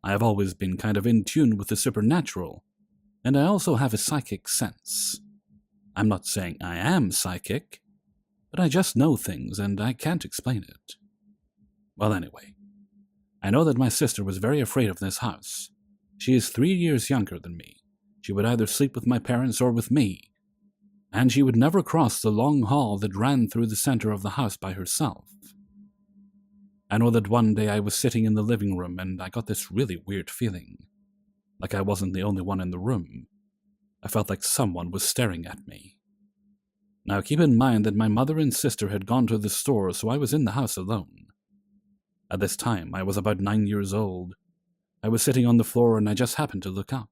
I have always been kind of in tune with the supernatural, and I also have a psychic sense. I'm not saying I am psychic, but I just know things and I can't explain it. Well, anyway, I know that my sister was very afraid of this house. She is 3 years younger than me. She would either sleep with my parents or with me, and she would never cross the long hall that ran through the center of the house by herself. I know that one day I was sitting in the living room and I got this really weird feeling, like I wasn't the only one in the room. I felt like someone was staring at me. Now keep in mind that my mother and sister had gone to the store, so I was in the house alone. At this time, I was about 9 years old. I was sitting on the floor and I just happened to look up.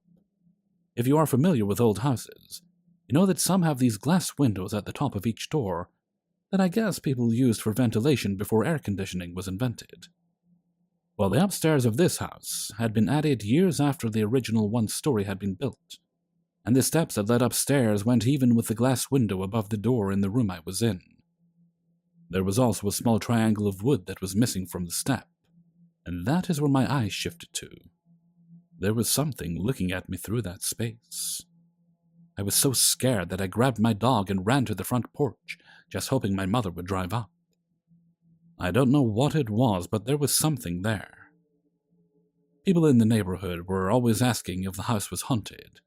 If you are familiar with old houses, you know that some have these glass windows at the top of each door that I guess people used for ventilation before air conditioning was invented. Well, the upstairs of this house had been added years after the original one-story had been built, and the steps that led upstairs went even with the glass window above the door in the room I was in. There was also a small triangle of wood that was missing from the step, and that is where my eyes shifted to. There was something looking at me through that space. I was so scared that I grabbed my dog and ran to the front porch, just hoping my mother would drive up. I don't know what it was, but there was something there. People in the neighborhood were always asking if the house was haunted,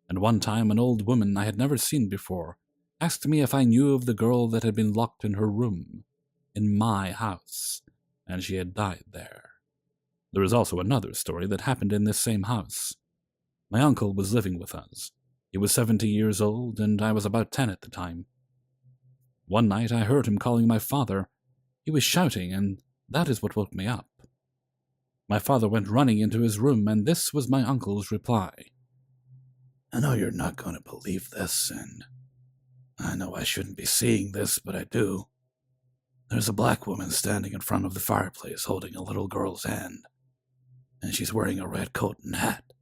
and one time an old woman I had never seen before asked me if I knew of the girl that had been locked in her room, in my house, and she had died there. There is also another story that happened in this same house. My uncle was living with us. He was 70 years old, and I was about 10 at the time. One night I heard him calling my father. He was shouting, and that is what woke me up. My father went running into his room, and this was my uncle's reply. "I know you're not going to believe this, and I know I shouldn't be seeing this, but I do. There's a black woman standing in front of the fireplace holding a little girl's hand, and she's wearing a red coat and hat."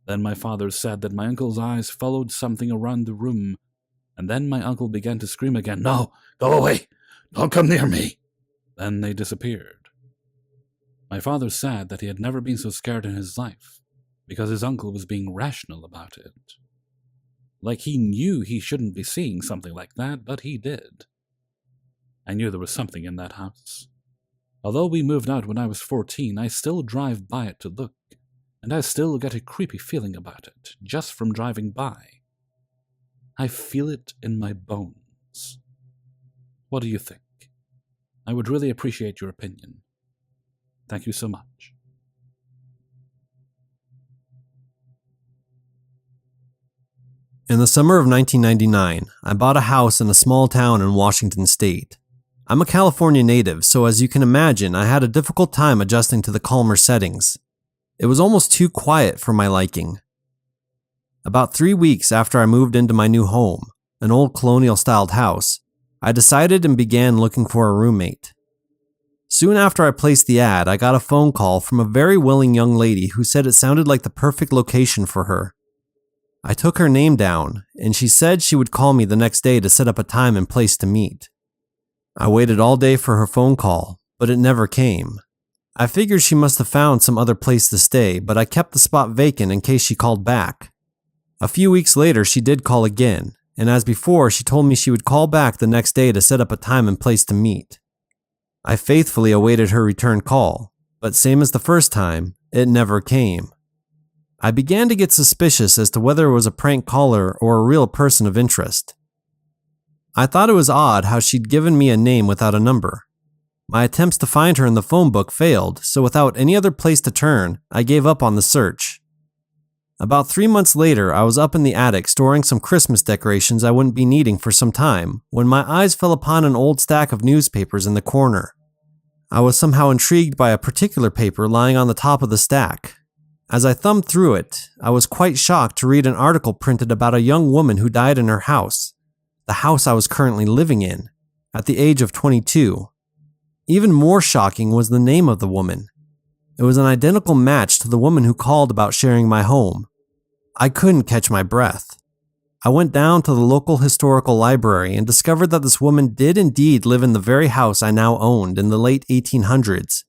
Then my father said that my uncle's eyes followed something around the room, and then my uncle began to scream again, "No, go away! Don't come near me!" Then they disappeared. My father said that he had never been so scared in his life, because his uncle was being rational about it. Like he knew he shouldn't be seeing something like that, but he did. I knew there was something in that house. Although we moved out when I was 14, I still drive by it to look, and I still get a creepy feeling about it, just from driving by. I feel it in my bones. What do you think? I would really appreciate your opinion. Thank you so much. In the summer of 1999, I bought a house in a small town in Washington state. I'm a California native, so as you can imagine, I had a difficult time adjusting to the calmer settings. It was almost too quiet for my liking. About 3 weeks after I moved into my new home, an old colonial-styled house, I decided and began looking for a roommate. Soon after I placed the ad, I got a phone call from a very willing young lady who said it sounded like the perfect location for her. I took her name down, and she said she would call me the next day to set up a time and place to meet. I waited all day for her phone call, but it never came. I figured she must have found some other place to stay, but I kept the spot vacant in case she called back. A few weeks later, she did call again, and as before, she told me she would call back the next day to set up a time and place to meet. I faithfully awaited her return call, but same as the first time, it never came. I began to get suspicious as to whether it was a prank caller or a real person of interest. I thought it was odd how she'd given me a name without a number. My attempts to find her in the phone book failed, so without any other place to turn, I gave up on the search. About 3 months later, I was up in the attic storing some Christmas decorations I wouldn't be needing for some time when my eyes fell upon an old stack of newspapers in the corner. I was somehow intrigued by a particular paper lying on the top of the stack. As I thumbed through it, I was quite shocked to read an article printed about a young woman who died in her house, the house I was currently living in, at the age of 22. Even more shocking was the name of the woman. It was an identical match to the woman who called about sharing my home. I couldn't catch my breath. I went down to the local historical library and discovered that this woman did indeed live in the very house I now owned in the late 1800s.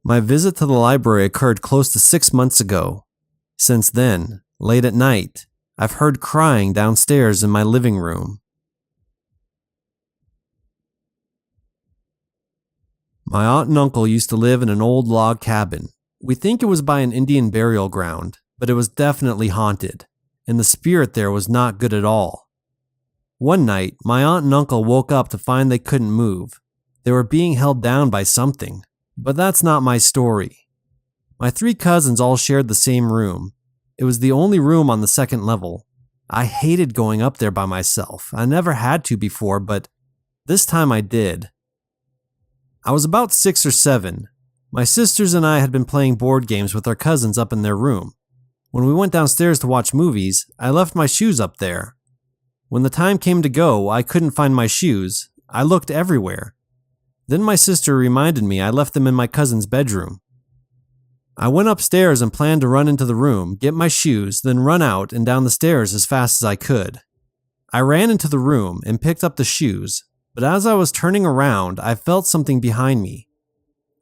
My visit to the library occurred close to 6 months ago. Since then, late at night, I've heard crying downstairs in my living room. My aunt and uncle used to live in an old log cabin. We think it was by an Indian burial ground, but it was definitely haunted, and the spirit there was not good at all. One night, my aunt and uncle woke up to find they couldn't move. They were being held down by something, but that's not my story. My 3 cousins all shared the same room. It was the only room on the second level. I hated going up there by myself. I never had to before, but this time I did. I was about 6 or 7. My sisters and I had been playing board games with our cousins up in their room. When we went downstairs to watch movies, I left my shoes up there. When the time came to go, I couldn't find my shoes. I looked everywhere. Then my sister reminded me I left them in my cousin's bedroom. I went upstairs and planned to run into the room, get my shoes, then run out and down the stairs as fast as I could. I ran into the room and picked up the shoes, but as I was turning around, I felt something behind me.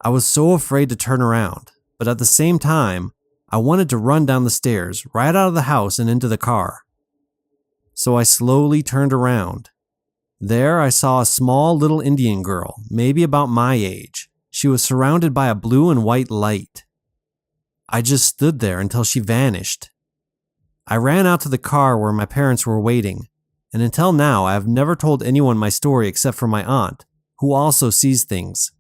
I was so afraid to turn around, but at the same time, I wanted to run down the stairs, right out of the house and into the car. So I slowly turned around. There I saw a small little Indian girl, maybe about my age. She was surrounded by a blue and white light. I just stood there until she vanished. I ran out to the car where my parents were waiting, and until now I have never told anyone my story except for my aunt, who also sees things.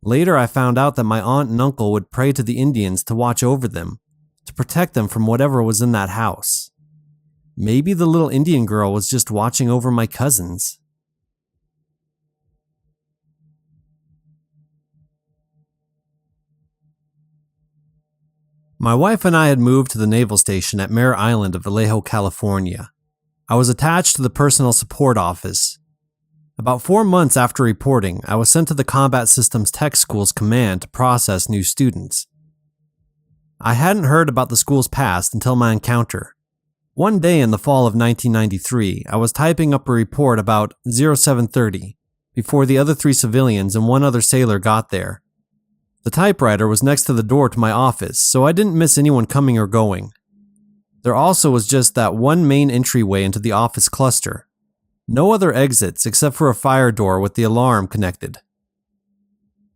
Later I found out that my aunt and uncle would pray to the Indians to watch over them, to protect them from whatever was in that house. Maybe the little Indian girl was just watching over my cousins. My wife and I had moved to the naval station at Mare Island of Vallejo, California. I was attached to the personnel support office. About 4 months after reporting, I was sent to the Combat Systems Tech School's command to process new students. I hadn't heard about the school's past until my encounter. One day in the fall of 1993, I was typing up a report about 0730 before the other 3 civilians and 1 other sailor got there. The typewriter was next to the door to my office, so I didn't miss anyone coming or going. There also was just that one main entryway into the office cluster. No other exits except for a fire door with the alarm connected.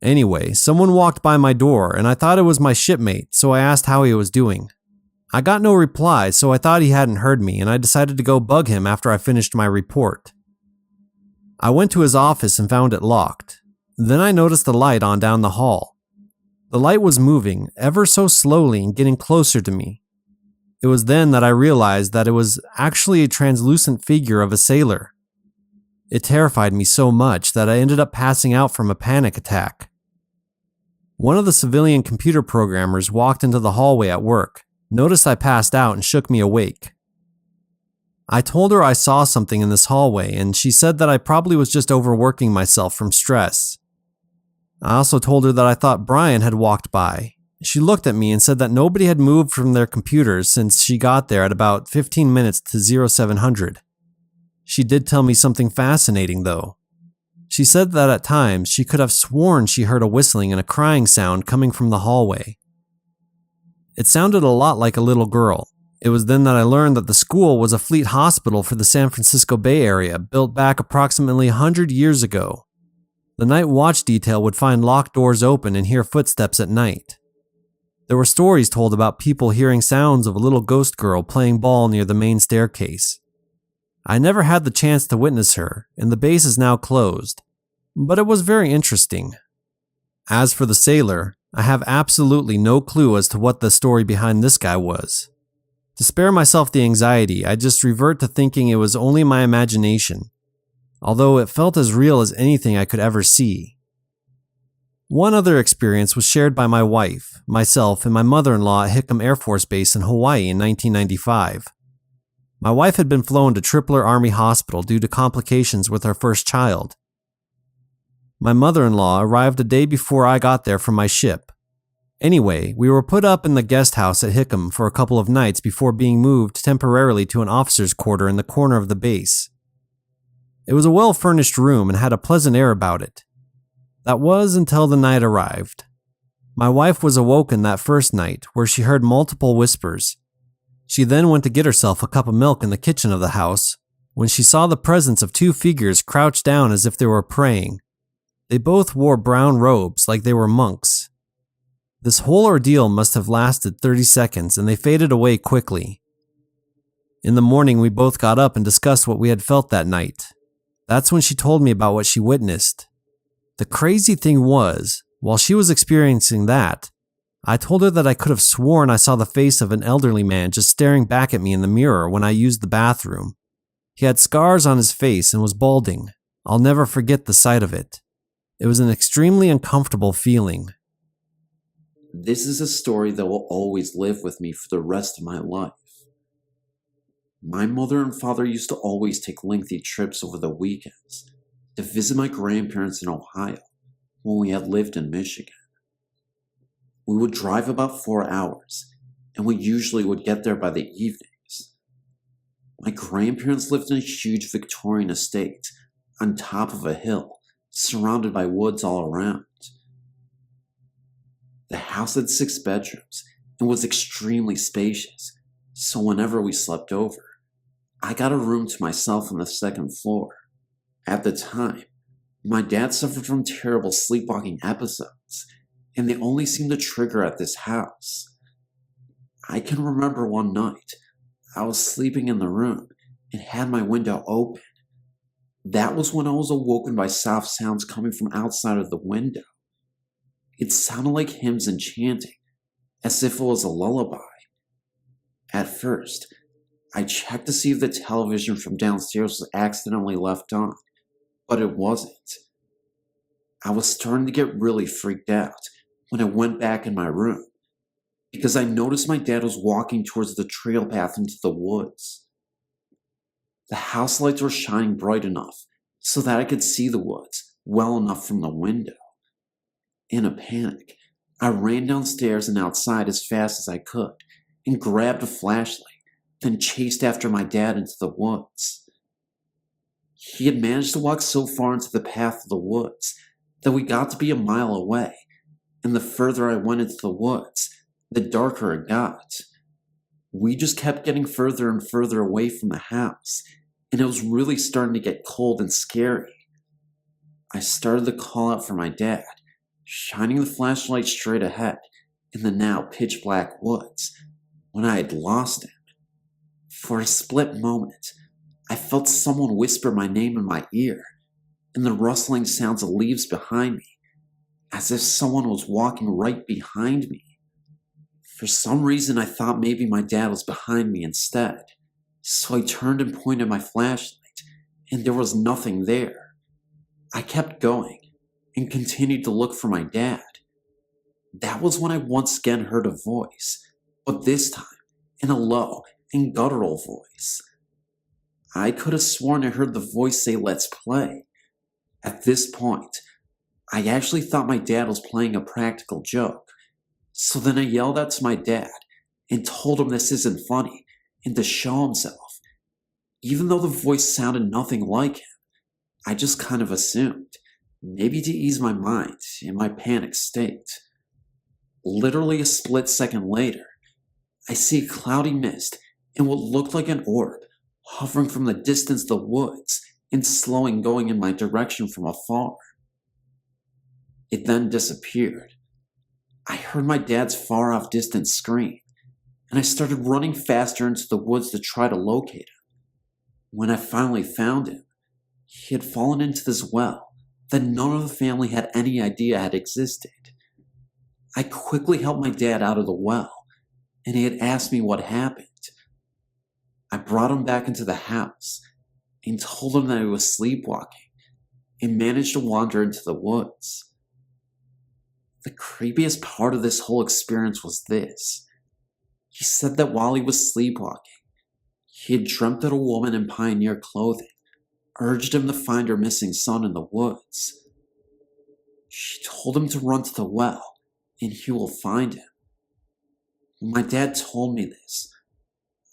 Anyway, someone walked by my door and I thought it was my shipmate, so I asked how he was doing. I got no reply, so I thought he hadn't heard me and I decided to go bug him after I finished my report. I went to his office and found it locked. Then I noticed the light on down the hall. The light was moving ever so slowly and getting closer to me. It was then that I realized that it was actually a translucent figure of a sailor. It terrified me so much that I ended up passing out from a panic attack. One of the civilian computer programmers walked into the hallway at work, noticed I passed out and shook me awake. I told her I saw something in this hallway and she said that I probably was just overworking myself from stress. I also told her that I thought Brian had walked by. She looked at me and said that nobody had moved from their computers since she got there at about 15 minutes to 0700. She did tell me something fascinating though. She said that at times she could have sworn she heard a whistling and a crying sound coming from the hallway. It sounded a lot like a little girl. It was then that I learned that the school was a fleet hospital for the San Francisco Bay Area, built back approximately 100 years ago. The night watch detail would find locked doors open and hear footsteps at night. There were stories told about people hearing sounds of a little ghost girl playing ball near the main staircase. I never had the chance to witness her, and the base is now closed, but it was very interesting. As for the sailor, I have absolutely no clue as to what the story behind this guy was. To spare myself the anxiety, I just revert to thinking it was only my imagination, although it felt as real as anything I could ever see. One other experience was shared by my wife, myself, and my mother-in-law at Hickam Air Force Base in Hawaii in 1995. My wife had been flown to Tripler Army Hospital due to complications with her first child. My mother-in-law arrived a day before I got there from my ship. Anyway, we were put up in the guest house at Hickam for a couple of nights before being moved temporarily to an officer's quarter in the corner of the base. It was a well-furnished room and had a pleasant air about it. That was until the night arrived. My wife was awoken that first night, where she heard multiple whispers. She then went to get herself a cup of milk in the kitchen of the house, when she saw the presence of two figures crouched down as if they were praying. They both wore brown robes like they were monks. This whole ordeal must have lasted 30 seconds, and they faded away quickly. In the morning, we both got up and discussed what we had felt that night. That's when she told me about what she witnessed. The crazy thing was, while she was experiencing that, I told her that I could have sworn I saw the face of an elderly man just staring back at me in the mirror when I used the bathroom. He had scars on his face and was balding. I'll never forget the sight of it. It was an extremely uncomfortable feeling. This is a story that will always live with me for the rest of my life. My mother and father used to always take lengthy trips over the weekends to visit my grandparents in Ohio when we had lived in Michigan. We would drive about 4 hours, and we usually would get there by the evenings. My grandparents lived in a huge Victorian estate on top of a hill, surrounded by woods all around. The house had 6 bedrooms and was extremely spacious, so whenever we slept over, I got a room to myself on the second floor. At the time, my dad suffered from terrible sleepwalking episodes, and they only seemed to trigger at this house. I can remember one night, I was sleeping in the room and had my window open. That was when I was awoken by soft sounds coming from outside of the window. It sounded like hymns and chanting, as if it was a lullaby. At first, I checked to see if the television from downstairs was accidentally left on, but it wasn't. I was starting to get really freaked out when I went back in my room, because I noticed my dad was walking towards the trail path into the woods. The house lights were shining bright enough so that I could see the woods well enough from the window. In a panic, I ran downstairs and outside as fast as I could and grabbed a flashlight, then chased after my dad into the woods. He had managed to walk so far into the path of the woods that we got to be a mile away, and the further I went into the woods, the darker it got. We just kept getting further and further away from the house, and it was really starting to get cold and scary. I started to call out for my dad, shining the flashlight straight ahead in the now pitch black woods, when I had lost him. For a split moment, I felt someone whisper my name in my ear, and the rustling sounds of leaves behind me, as if someone was walking right behind me. For some reason, I thought maybe my dad was behind me instead, so I turned and pointed my flashlight, and there was nothing there. I kept going and continued to look for my dad. That was when I once again heard a voice, but this time in a low and guttural voice. I could have sworn I heard the voice say, "Let's play." At this point, I actually thought my dad was playing a practical joke, so then I yelled out to my dad and told him this isn't funny and to show himself. Even though the voice sounded nothing like him, I just kind of assumed, maybe to ease my mind in my panic state. Literally a split second later, I see a cloudy mist and what looked like an orb hovering from the distance of the woods and slowing going in my direction from afar. It then disappeared. I heard my dad's far off distant scream, and I started running faster into the woods to try to locate him. When I finally found him, he had fallen into this well that none of the family had any idea had existed. I quickly helped my dad out of the well, and he had asked me what happened. I brought him back into the house and told him that he was sleepwalking and managed to wander into the woods. The creepiest part of this whole experience was this. He said that while he was sleepwalking, he had dreamt that a woman in pioneer clothing urged him to find her missing son in the woods. She told him to run to the well, and he will find him. When my dad told me this,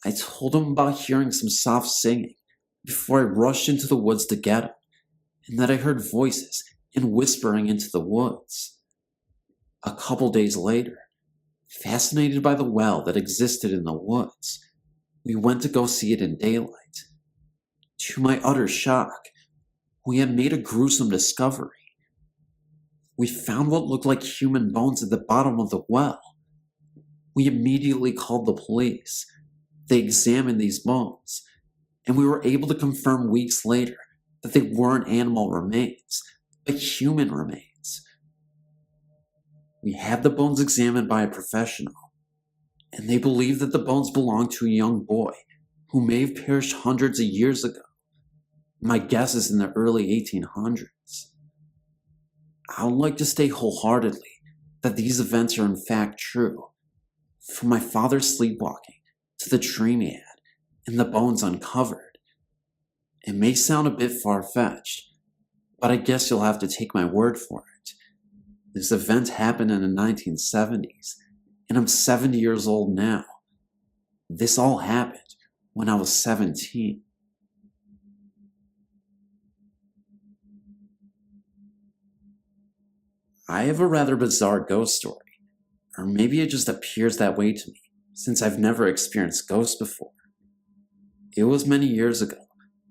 I told him about hearing some soft singing before I rushed into the woods to get him, and that I heard voices and whispering into the woods. A couple days later, fascinated by the well that existed in the woods, we went to go see it in daylight. To my utter shock, we had made a gruesome discovery. We found what looked like human bones at the bottom of the well. We immediately called the police. They examined these bones, and we were able to confirm weeks later that they weren't animal remains, but human remains. We had the bones examined by a professional, and they believe that the bones belonged to a young boy who may have perished hundreds of years ago. My guess is in the early 1800s. I would like to state wholeheartedly that these events are in fact true. From my father's sleepwalking to the dream he had and the bones uncovered. It may sound a bit far-fetched, but I guess you'll have to take my word for it. This event happened in the 1970s, and I'm 70 years old now. This all happened when I was 17. I have a rather bizarre ghost story, or maybe it just appears that way to me, since I've never experienced ghosts before. It was many years ago,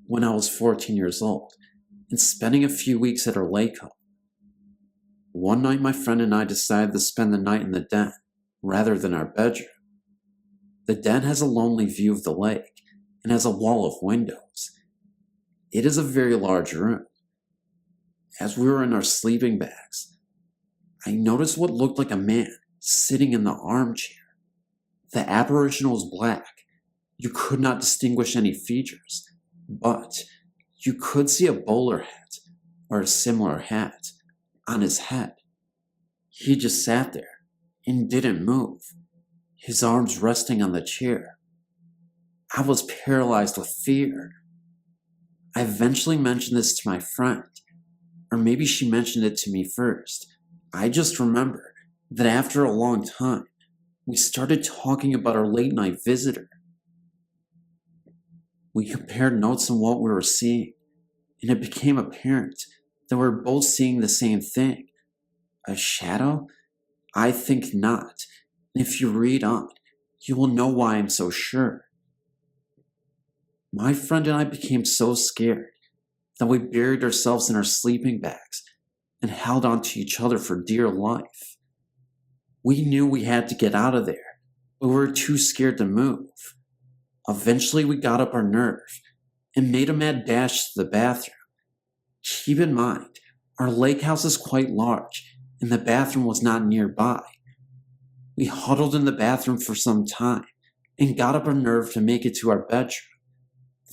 when I was 14 years old, and spending a few weeks at our lake home. One night my friend and I decided to spend the night in the den, rather than our bedroom. The den has a lonely view of the lake, and has a wall of windows. It is a very large room. As we were in our sleeping bags, I noticed what looked like a man sitting in the armchair. The apparition was black. You could not distinguish any features, but you could see a bowler hat, or a similar hat, on his head. He just sat there and didn't move, his arms resting on the chair. I was paralyzed with fear. I eventually mentioned this to my friend, or maybe she mentioned it to me first. I just remember that after a long time, we started talking about our late night visitor. We compared notes on what we were seeing, and it became apparent that we were both seeing the same thing. A shadow? I think not. And if you read on, you will know why I'm so sure. My friend and I became so scared that we buried ourselves in our sleeping bags and held on to each other for dear life. We knew we had to get out of there, but we were too scared to move. Eventually we got up our nerve and made a mad dash to the bathroom. Keep in mind, our lake house is quite large and the bathroom was not nearby. We huddled in the bathroom for some time and got up our nerve to make it to our bedroom.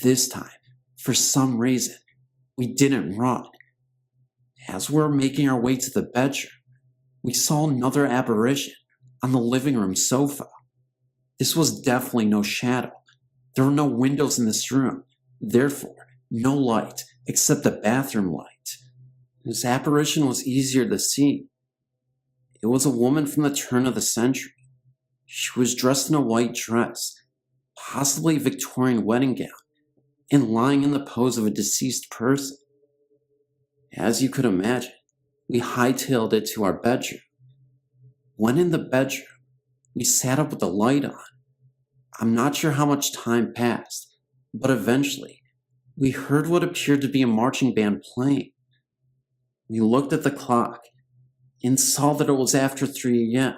This time, for some reason, we didn't run. As we were making our way to the bedroom, we saw another apparition on the living room sofa. This was definitely no shadow. There were no windows in this room, therefore no light except the bathroom light. This apparition was easier to see. It was a woman from the turn of the century. She was dressed in a white dress, possibly a Victorian wedding gown, and lying in the pose of a deceased person. As you could imagine, we hightailed it to our bedroom. When in the bedroom, we sat up with the light on. I'm not sure how much time passed, but eventually, we heard what appeared to be a marching band playing. We looked at the clock and saw that it was after 3 a.m.,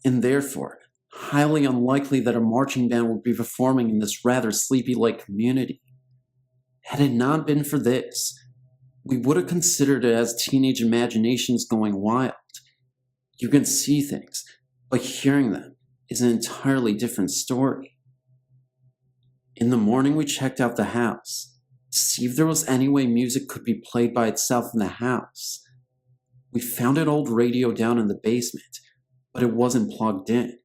and therefore, highly unlikely that a marching band would be performing in this rather sleepy-like community. Had it not been for this, we would have considered it as teenage imaginations going wild. You can see things, but hearing them is an entirely different story. In the morning, we checked out the house to see if there was any way music could be played by itself in the house. We found an old radio down in the basement, but it wasn't plugged in.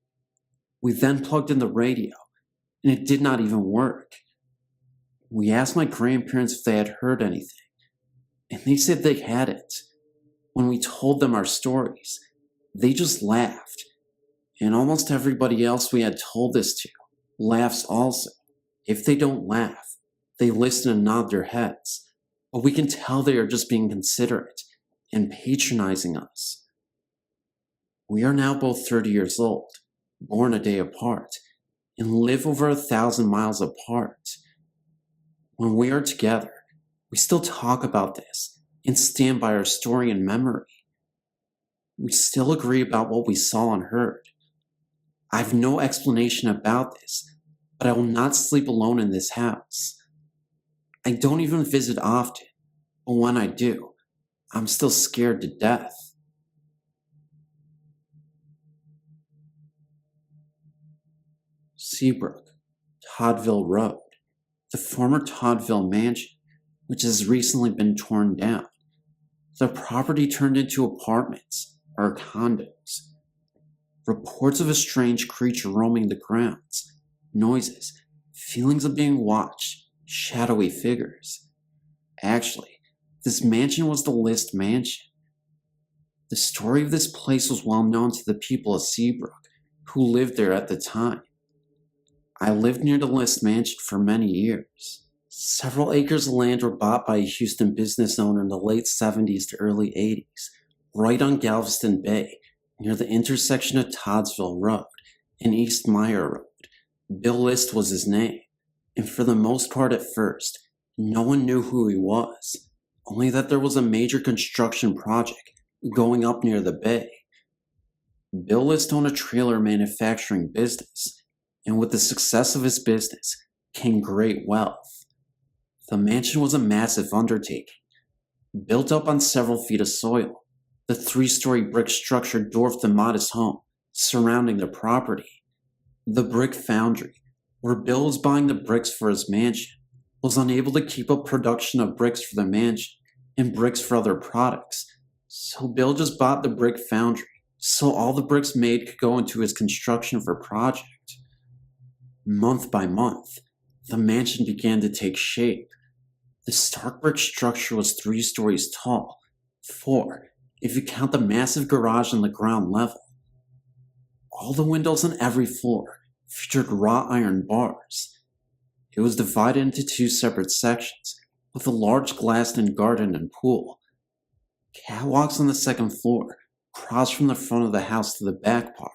We then plugged in the radio, and it did not even work. We asked my grandparents if they had heard anything, and they said they hadn't. When we told them our stories, they just laughed, and almost everybody else we had told this to laughs also. If they don't laugh, they listen and nod their heads, but we can tell they are just being considerate and patronizing us. We are now both 30 years old, born a day apart, and live over 1,000 miles apart. When we are together, we still talk about this and stand by our story and memory. We still agree about what we saw and heard. I have no explanation about this, but I will not sleep alone in this house. I don't even visit often, but when I do, I'm still scared to death. Seabrook, Toddville Road, the former Toddville Mansion, which has recently been torn down. The property turned into apartments or condos. Reports of a strange creature roaming the grounds, noises, feelings of being watched, shadowy figures. Actually, this mansion was the List Mansion. The story of this place was well known to the people of Seabrook, who lived there at the time. I lived near the List Mansion for many years. Several acres of land were bought by a Houston business owner in the late 70s to early 80s, right on Galveston Bay, near the intersection of Toddsville Road and East Meyer Road. Bill List was his name, and for the most part at first, no one knew who he was, only that there was a major construction project going up near the bay. Bill List owned a trailer manufacturing business, and with the success of his business came great wealth. The mansion was a massive undertaking. Built up on several feet of soil, the 3-story brick structure dwarfed the modest home surrounding the property. The brick foundry, where Bill was buying the bricks for his mansion, was unable to keep up production of bricks for the mansion and bricks for other products, so Bill just bought the brick foundry so all the bricks made could go into his construction for project. Month by month, the mansion began to take shape. The stark brick structure was 3 stories tall, 4 if you count the massive garage on the ground level. All the windows on every floor featured wrought iron bars. It was divided into 2 separate sections, with a large glassed-in garden and pool. Catwalks on the second floor crossed from the front of the house to the back part.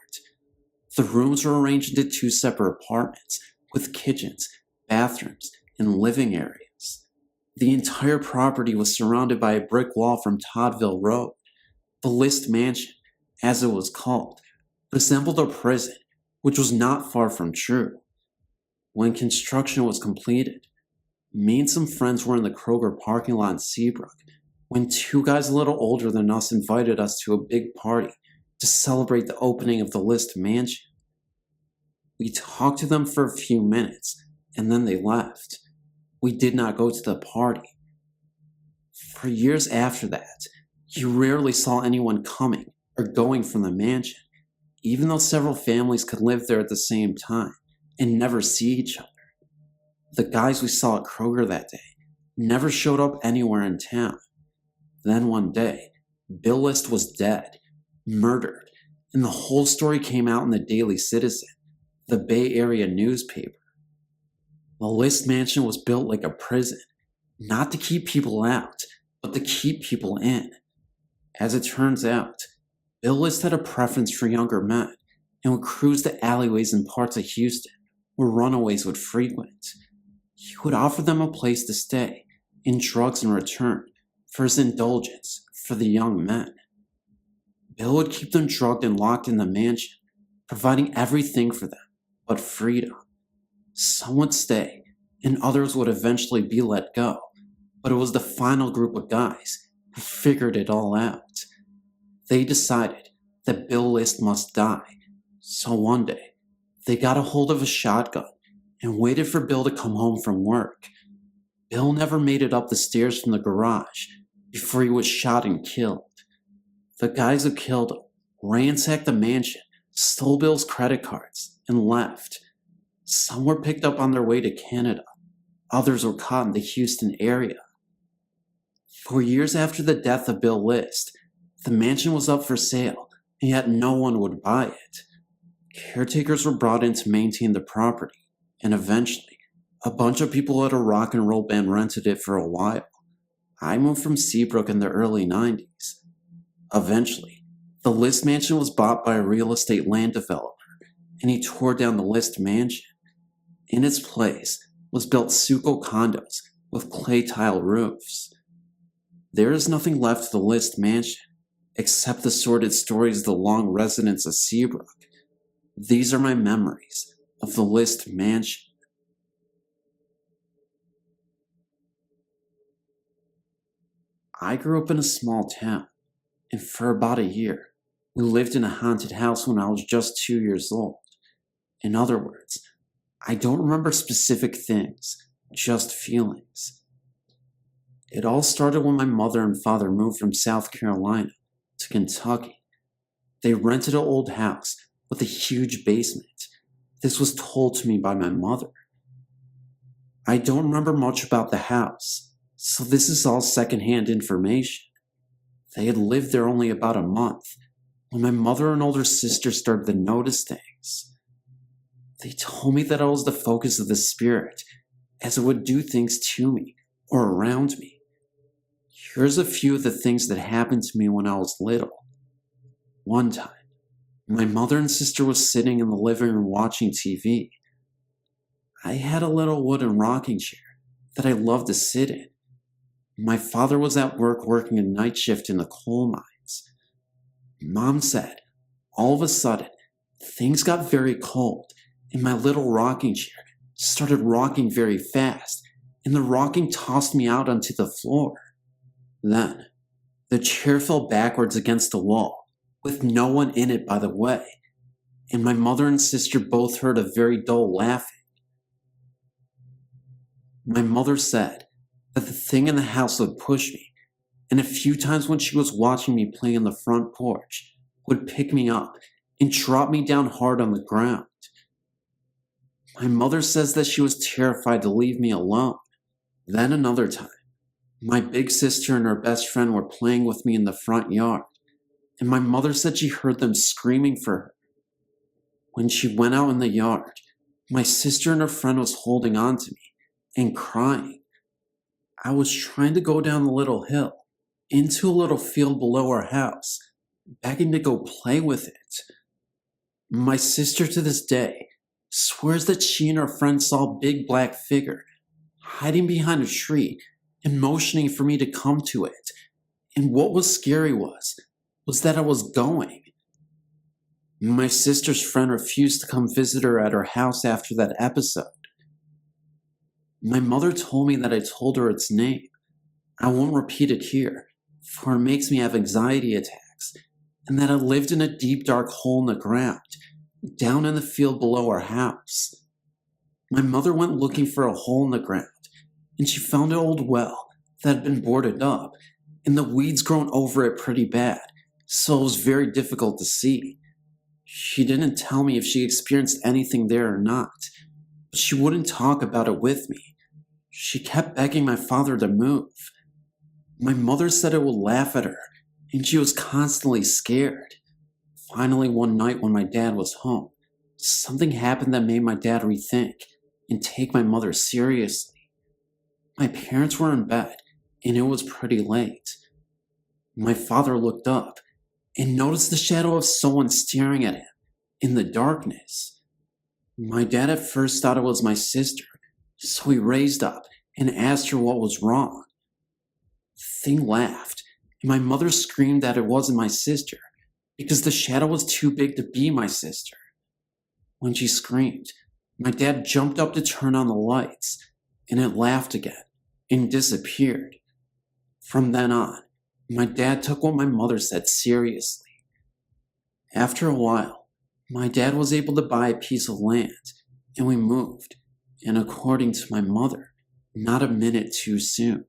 The rooms were arranged into 2 separate apartments, with kitchens, bathrooms, and living areas. The entire property was surrounded by a brick wall from Toddville Road. The List Mansion, as it was called, resembled a prison, which was not far from true. When construction was completed, me and some friends were in the Kroger parking lot in Seabrook when 2 guys a little older than us invited us to a big party to celebrate the opening of the List Mansion. We talked to them for a few minutes, and then they left. We did not go to the party. For years after that, you rarely saw anyone coming or going from the mansion, even though several families could live there at the same time and never see each other. The guys we saw at Kroger that day never showed up anywhere in town. Then one day, Bill List was dead, murdered, and the whole story came out in the Daily Citizen, the Bay Area newspaper. The List Mansion was built like a prison, not to keep people out, but to keep people in. As it turns out, Bill List had a preference for younger men and would cruise the alleyways in parts of Houston where runaways would frequent. He would offer them a place to stay and drugs in return for his indulgence for the young men. Bill would keep them drugged and locked in the mansion, providing everything for them but freedom. Some would stay, and others would eventually be let go, but it was the final group of guys who figured it all out. They decided that Bill List must die, so one day, they got a hold of a shotgun and waited for Bill to come home from work. Bill never made it up the stairs from the garage before he was shot and killed. The guys who killed him ransacked the mansion, stole Bill's credit cards, and left. Some were picked up on their way to Canada. Others were caught in the Houston area. For years after the death of Bill List, the mansion was up for sale, and yet no one would buy it. Caretakers were brought in to maintain the property, and eventually, a bunch of people at a rock and roll band rented it for a while. I moved from Seabrook in the early 90s. Eventually, the List mansion was bought by a real estate land developer, and he tore down the List mansion. In its place was built Suco condos with clay tile roofs. There is nothing left of the List mansion, except the sordid stories of the long residents of Seabrook. These are my memories of the List mansion. I grew up in a small town, and for about a year, we lived in a haunted house when I was just 2 years old. In other words, I don't remember specific things, just feelings. It all started when my mother and father moved from South Carolina to Kentucky. They rented an old house with a huge basement. This was told to me by my mother. I don't remember much about the house, so this is all secondhand information. They had lived there only about a month when my mother and older sister started to notice things. They told me that I was the focus of the spirit, as it would do things to me or around me. Here's a few of the things that happened to me when I was little. One time, my mother and sister was sitting in the living room watching TV. I had a little wooden rocking chair that I loved to sit in. My father was at work working a night shift in the coal mines. Mom said, all of a sudden, things got very cold, and my little rocking chair started rocking very fast, and the rocking tossed me out onto the floor. Then, the chair fell backwards against the wall, with no one in it, by the way, and my mother and sister both heard a very dull laughing. My mother said that the thing in the house would push me, and a few times when she was watching me play on the front porch, would pick me up and drop me down hard on the ground. My mother says that she was terrified to leave me alone. Then another time, my big sister and her best friend were playing with me in the front yard, and my mother said she heard them screaming for her. When she went out in the yard, my sister and her friend was holding on to me and crying. I was trying to go down the little hill, into a little field below our house, begging to go play with it. My sister to this day swears that she and her friend saw a big black figure hiding behind a tree and motioning for me to come to it. And what was scary was that I was going. My sister's friend refused to come visit her at her house after that episode. My mother told me that I told her its name. I won't repeat it here, for it makes me have anxiety attacks, and that I lived in a deep dark hole in the ground, down in the field below our house. My mother went looking for a hole in the ground, and she found an old well that had been boarded up, and the weeds grown over it pretty bad, so it was very difficult to see. She didn't tell me if she experienced anything there or not, but she wouldn't talk about it with me. She kept begging my father to move. My mother said it would laugh at her, and she was constantly scared. Finally, one night when my dad was home, something happened that made my dad rethink and take my mother seriously. My parents were in bed, and it was pretty late. My father looked up and noticed the shadow of someone staring at him in the darkness. My dad at first thought it was my sister, so he raised up and asked her what was wrong. The thing laughed, and my mother screamed that it wasn't my sister because the shadow was too big to be my sister. When she screamed, my dad jumped up to turn on the lights, and it laughed again and disappeared. From then on, my dad took what my mother said seriously. After a while, my dad was able to buy a piece of land, and we moved, and according to my mother, not a minute too soon.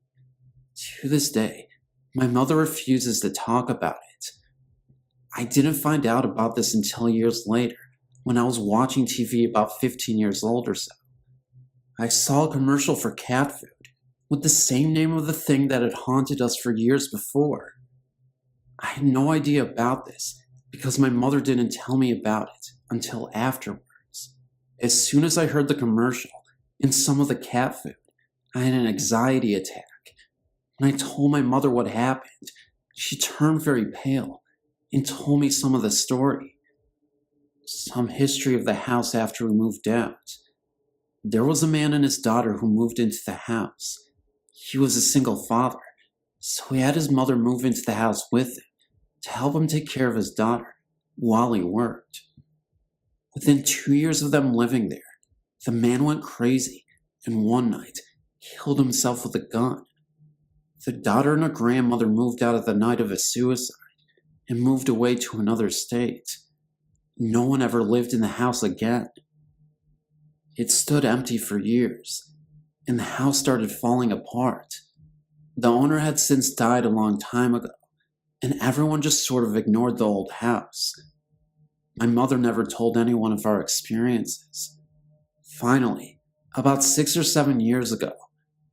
To this day, my mother refuses to talk about it. I didn't find out about this until years later, when I was watching TV about 15 years old or so. I saw a commercial for cat food with the same name of the thing that had haunted us for years before. I had no idea about this because my mother didn't tell me about it until afterwards. As soon as I heard the commercial and some of the cat food, I had an anxiety attack. When I told my mother what happened, she turned very pale and told me some of the story. Some history of the house after we moved out. There was a man and his daughter who moved into the house. He was a single father, so he had his mother move into the house with him to help him take care of his daughter while he worked. Within 2 years of them living there, the man went crazy and one night killed himself with a gun. The daughter and her grandmother moved out at the night of his suicide and moved away to another state. No one ever lived in the house again. It stood empty for years, and the house started falling apart. The owner had since died a long time ago, and everyone just sort of ignored the old house. My mother never told anyone of our experiences. Finally, about 6 or 7 years ago,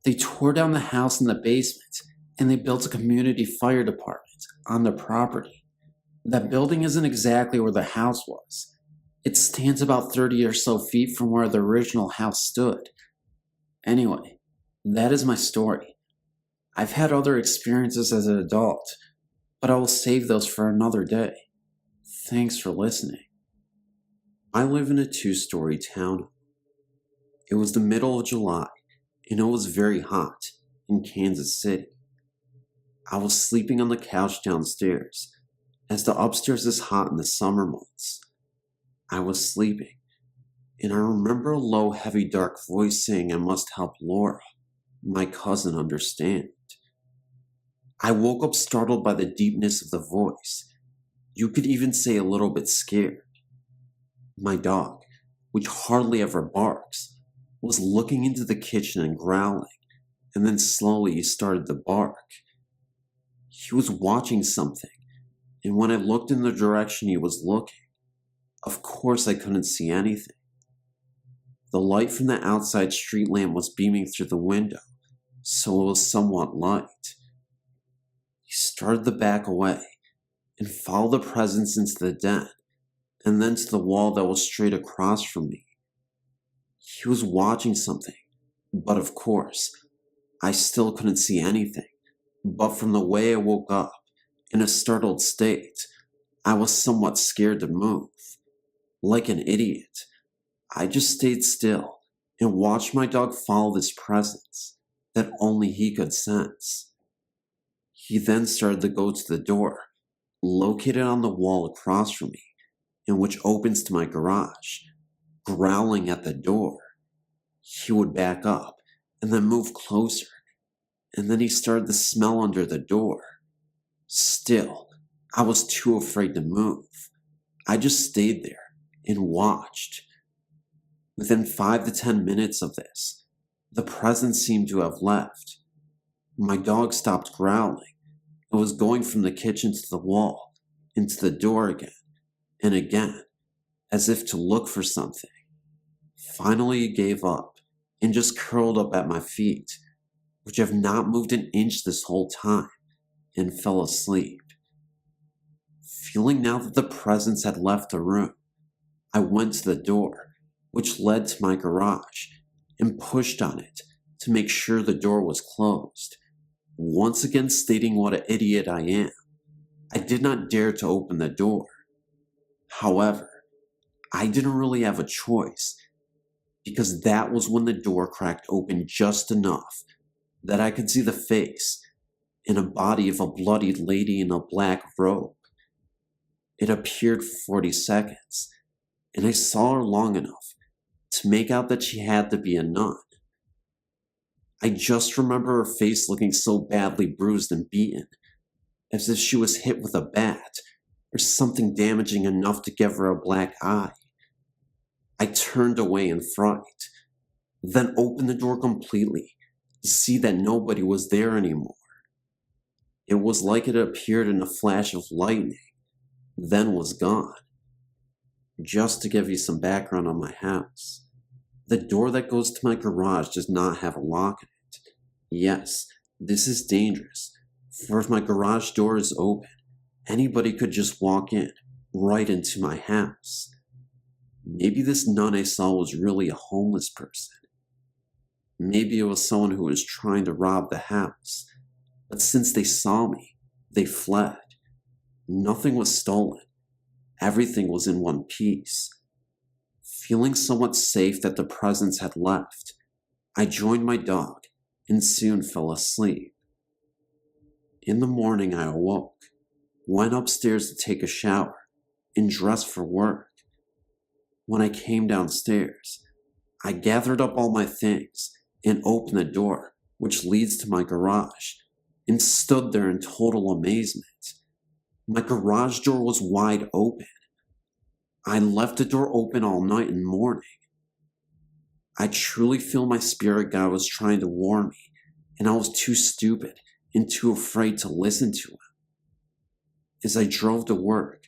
they tore down the house in the basement and they built a community fire department on the property. That building isn't exactly where the house was. It stands about 30 or so feet from where the original house stood. Anyway, that is my story. I've had other experiences as an adult, but I will save those for another day. Thanks for listening. I live in a 2-story town. It was the middle of July, and it was very hot in Kansas City. I was sleeping on the couch downstairs, as the upstairs is hot in the summer months. I was sleeping, and I remember a low, heavy, dark voice saying I must help Laura, my cousin, understand. I woke up startled by the deepness of the voice. You could even say a little bit scared. My dog, which hardly ever barks, was looking into the kitchen and growling, and then slowly he started to bark. He was watching something, and when I looked in the direction he was looking, of course I couldn't see anything. The light from the outside street lamp was beaming through the window, so it was somewhat light. He started to back away and followed the presence into the den, and then to the wall that was straight across from me. He was watching something, but of course, I still couldn't see anything. But from the way I woke up, in a startled state, I was somewhat scared to move. Like an idiot, I just stayed still and watched my dog follow this presence that only he could sense. He then started to go to the door, located on the wall across from me, and which opens to my garage, growling at the door. He would back up and then move closer, and then he started to smell under the door. Still, I was too afraid to move. I just stayed there and watched. Within 5 to 10 minutes of this, the presence seemed to have left. My dog stopped growling and was going from the kitchen to the wall, into the door again, as if to look for something. Finally, he gave up and just curled up at my feet, which have not moved an inch this whole time, and fell asleep. Feeling now that the presence had left the room, I went to the door, which led to my garage, and pushed on it to make sure the door was closed. once again stating what an idiot I am. I did not dare to open the door. However, I didn't really have a choice, because that was when the door cracked open just enough that I could see the face and a body of a bloodied lady in a black robe. It appeared for 40 seconds, and I saw her long enough to make out that she had to be a nun. I just remember her face looking so badly bruised and beaten, as if she was hit with a bat or something damaging enough to give her a black eye. I turned away in fright, then opened the door completely to see that nobody was there anymore. It was like it appeared in a flash of lightning, then was gone. Just to give you some background on my house, the door that goes to my garage does not have a lock in it. Yes, this is dangerous, for if my garage door is open, anybody could just walk in, right into my house. Maybe this nun I saw was really a homeless person. Maybe it was someone who was trying to rob the house, but since they saw me, they fled. Nothing was stolen. Everything was in one piece. Feeling somewhat safe that the presence had left, I joined my dog and soon fell asleep. In the morning I awoke, went upstairs to take a shower, and dressed for work. When I came downstairs, I gathered up all my things and opened the door, which leads to my garage, and stood there in total amazement. My garage door was wide open. I left the door open all night and morning. I truly feel my spirit guide was trying to warn me, and I was too stupid and too afraid to listen to him. As I drove to work,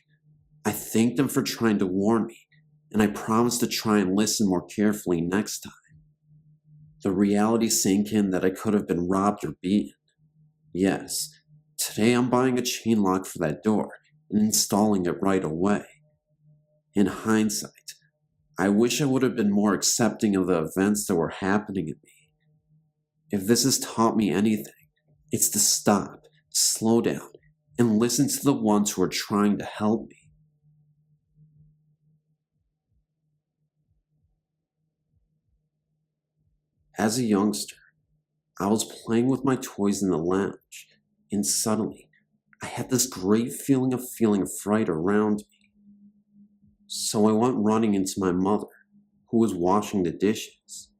I thanked him for trying to warn me, and I promised to try and listen more carefully next time. The reality sank in that I could have been robbed or beaten. Yes, today I'm buying a chain lock for that door and installing it right away. In hindsight, I wish I would have been more accepting of the events that were happening to me. If this has taught me anything, it's to stop, slow down, and listen to the ones who are trying to help me. As a youngster, I was playing with my toys in the lounge, and suddenly, I had this great feeling of fright around me. So I went running into my mother, who was washing the dishes.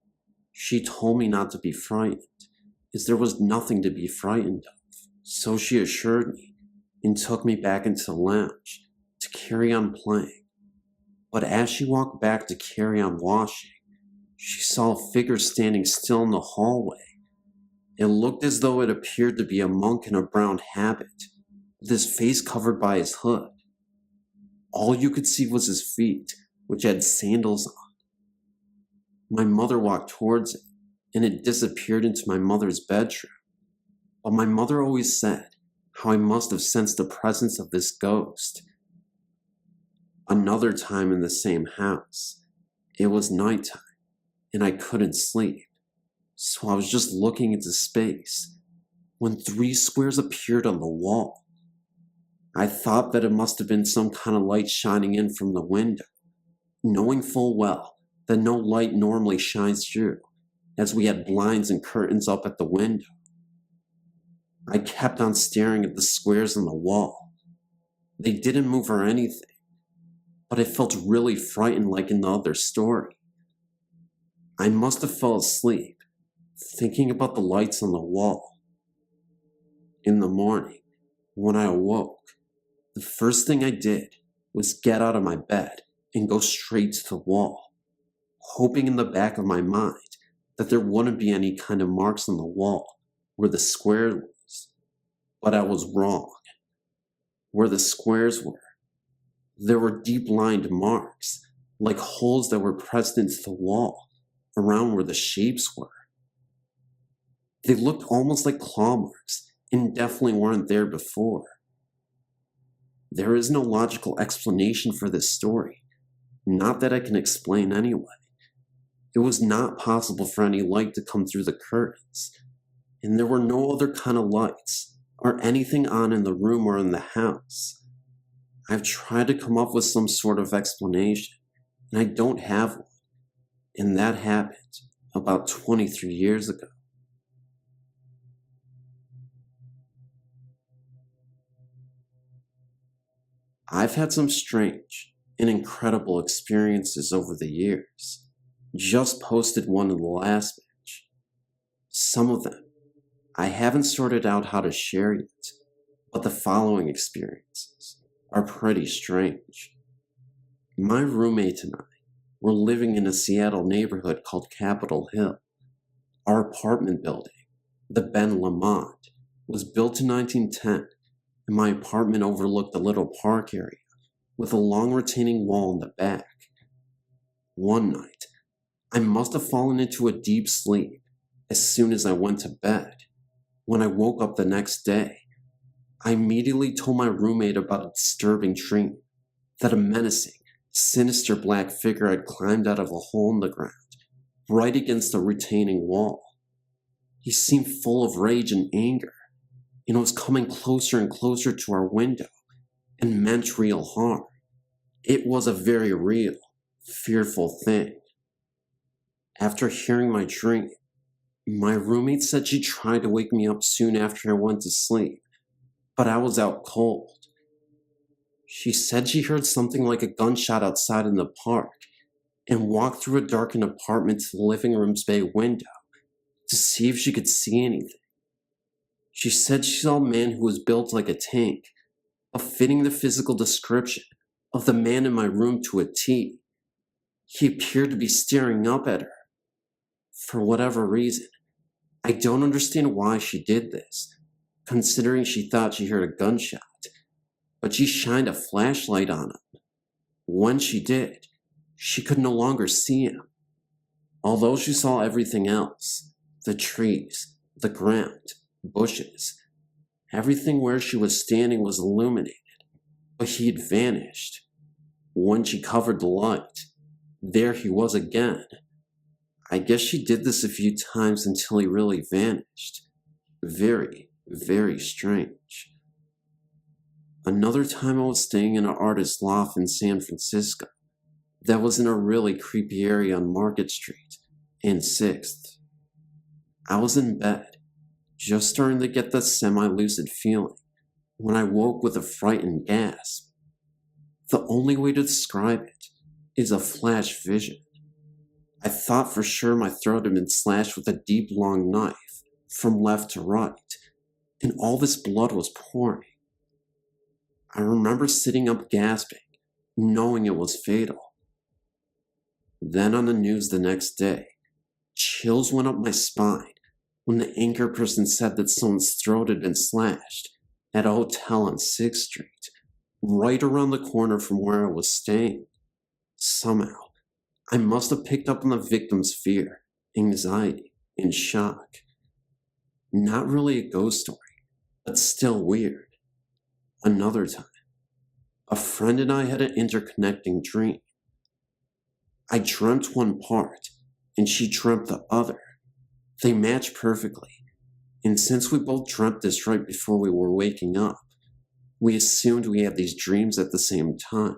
She told me not to be frightened, as there was nothing to be frightened of. So she assured me, and took me back into the lounge to carry on playing. But as she walked back to carry on washing, she saw a figure standing still in the hallway. It looked as though it appeared to be a monk in a brown habit, with his face covered by his hood. All you could see was his feet, which had sandals on. My mother walked towards it, and it disappeared into my mother's bedroom. But my mother always said how I must have sensed the presence of this ghost. Another time in the same house, it was nighttime, and I couldn't sleep. So I was just looking into space when 3 squares appeared on the wall. I thought that it must have been some kind of light shining in from the window, knowing full well that no light normally shines through, as we had blinds and curtains up at the window. I kept on staring at the squares on the wall. They didn't move or anything, but I felt really frightened like in the other story. I must have fell asleep, thinking about the lights on the wall. In the morning, when I awoke, the first thing I did was get out of my bed and go straight to the wall, hoping in the back of my mind that there wouldn't be any kind of marks on the wall where the square was. But I was wrong. Where the squares were, there were deep-lined marks, like holes that were pressed into the wall, around where the shapes were. They looked almost like claw marks, and definitely weren't there before. There is no logical explanation for this story, not that I can explain anyway. It was not possible for any light to come through the curtains. and there were no other kind of lights or anything on in the room or in the house. I've tried to come up with some sort of explanation, and I don't have one, and that happened about 23 years ago. I've had some strange and incredible experiences over the years. Just posted one in the last batch. Some of them I haven't sorted out how to share yet, but the following experiences are pretty strange. My roommate and I were living in a Seattle neighborhood called Capitol Hill. Our apartment building, the Ben Lamont, was built in 1910, and my apartment overlooked a little park area with a long retaining wall in the back. One night, I must have fallen into a deep sleep as soon as I went to bed. When I woke up the next day, I immediately told my roommate about a disturbing dream that a menacing, sinister black figure had climbed out of a hole in the ground, right against the retaining wall. He seemed full of rage and anger, and was coming closer and closer to our window, and meant real harm. It was a very real, fearful thing. After hearing my dream, my roommate said she tried to wake me up soon after I went to sleep, but I was out cold. She said she heard something like a gunshot outside in the park and walked through a darkened apartment to the living room's bay window to see if she could see anything. She said she saw a man who was built like a tank, fitting the physical description of the man in my room to a T. He appeared to be staring up at her. For whatever reason, I don't understand why she did this, considering she thought she heard a gunshot, but she shined a flashlight on him. When she did, she could no longer see him. Although she saw everything else, the trees, the ground, bushes, everything where she was standing was illuminated, but he had vanished. When she covered the light, there he was again. I guess she did this a few times until he really vanished. Very, very strange. Another time I was staying in an artist's loft in San Francisco that was in a really creepy area on Market Street and 6th. I was in bed, just starting to get the semi-lucid feeling, when I woke with a frightened gasp. The only way to describe it is a flash vision. I thought for sure my throat had been slashed with a deep, long knife from left to right, and all this blood was pouring. I remember sitting up gasping, knowing it was fatal. Then on the news the next day, chills went up my spine when the anchor person said that someone's throat had been slashed at a hotel on 6th Street, right around the corner from where I was staying. Somehow, I must have picked up on the victim's fear, anxiety, and shock. Not really a ghost story, but still weird. Another time, a friend and I had an interconnecting dream. I dreamt one part, and she dreamt the other. They matched perfectly, and since we both dreamt this right before we were waking up, we assumed we had these dreams at the same time.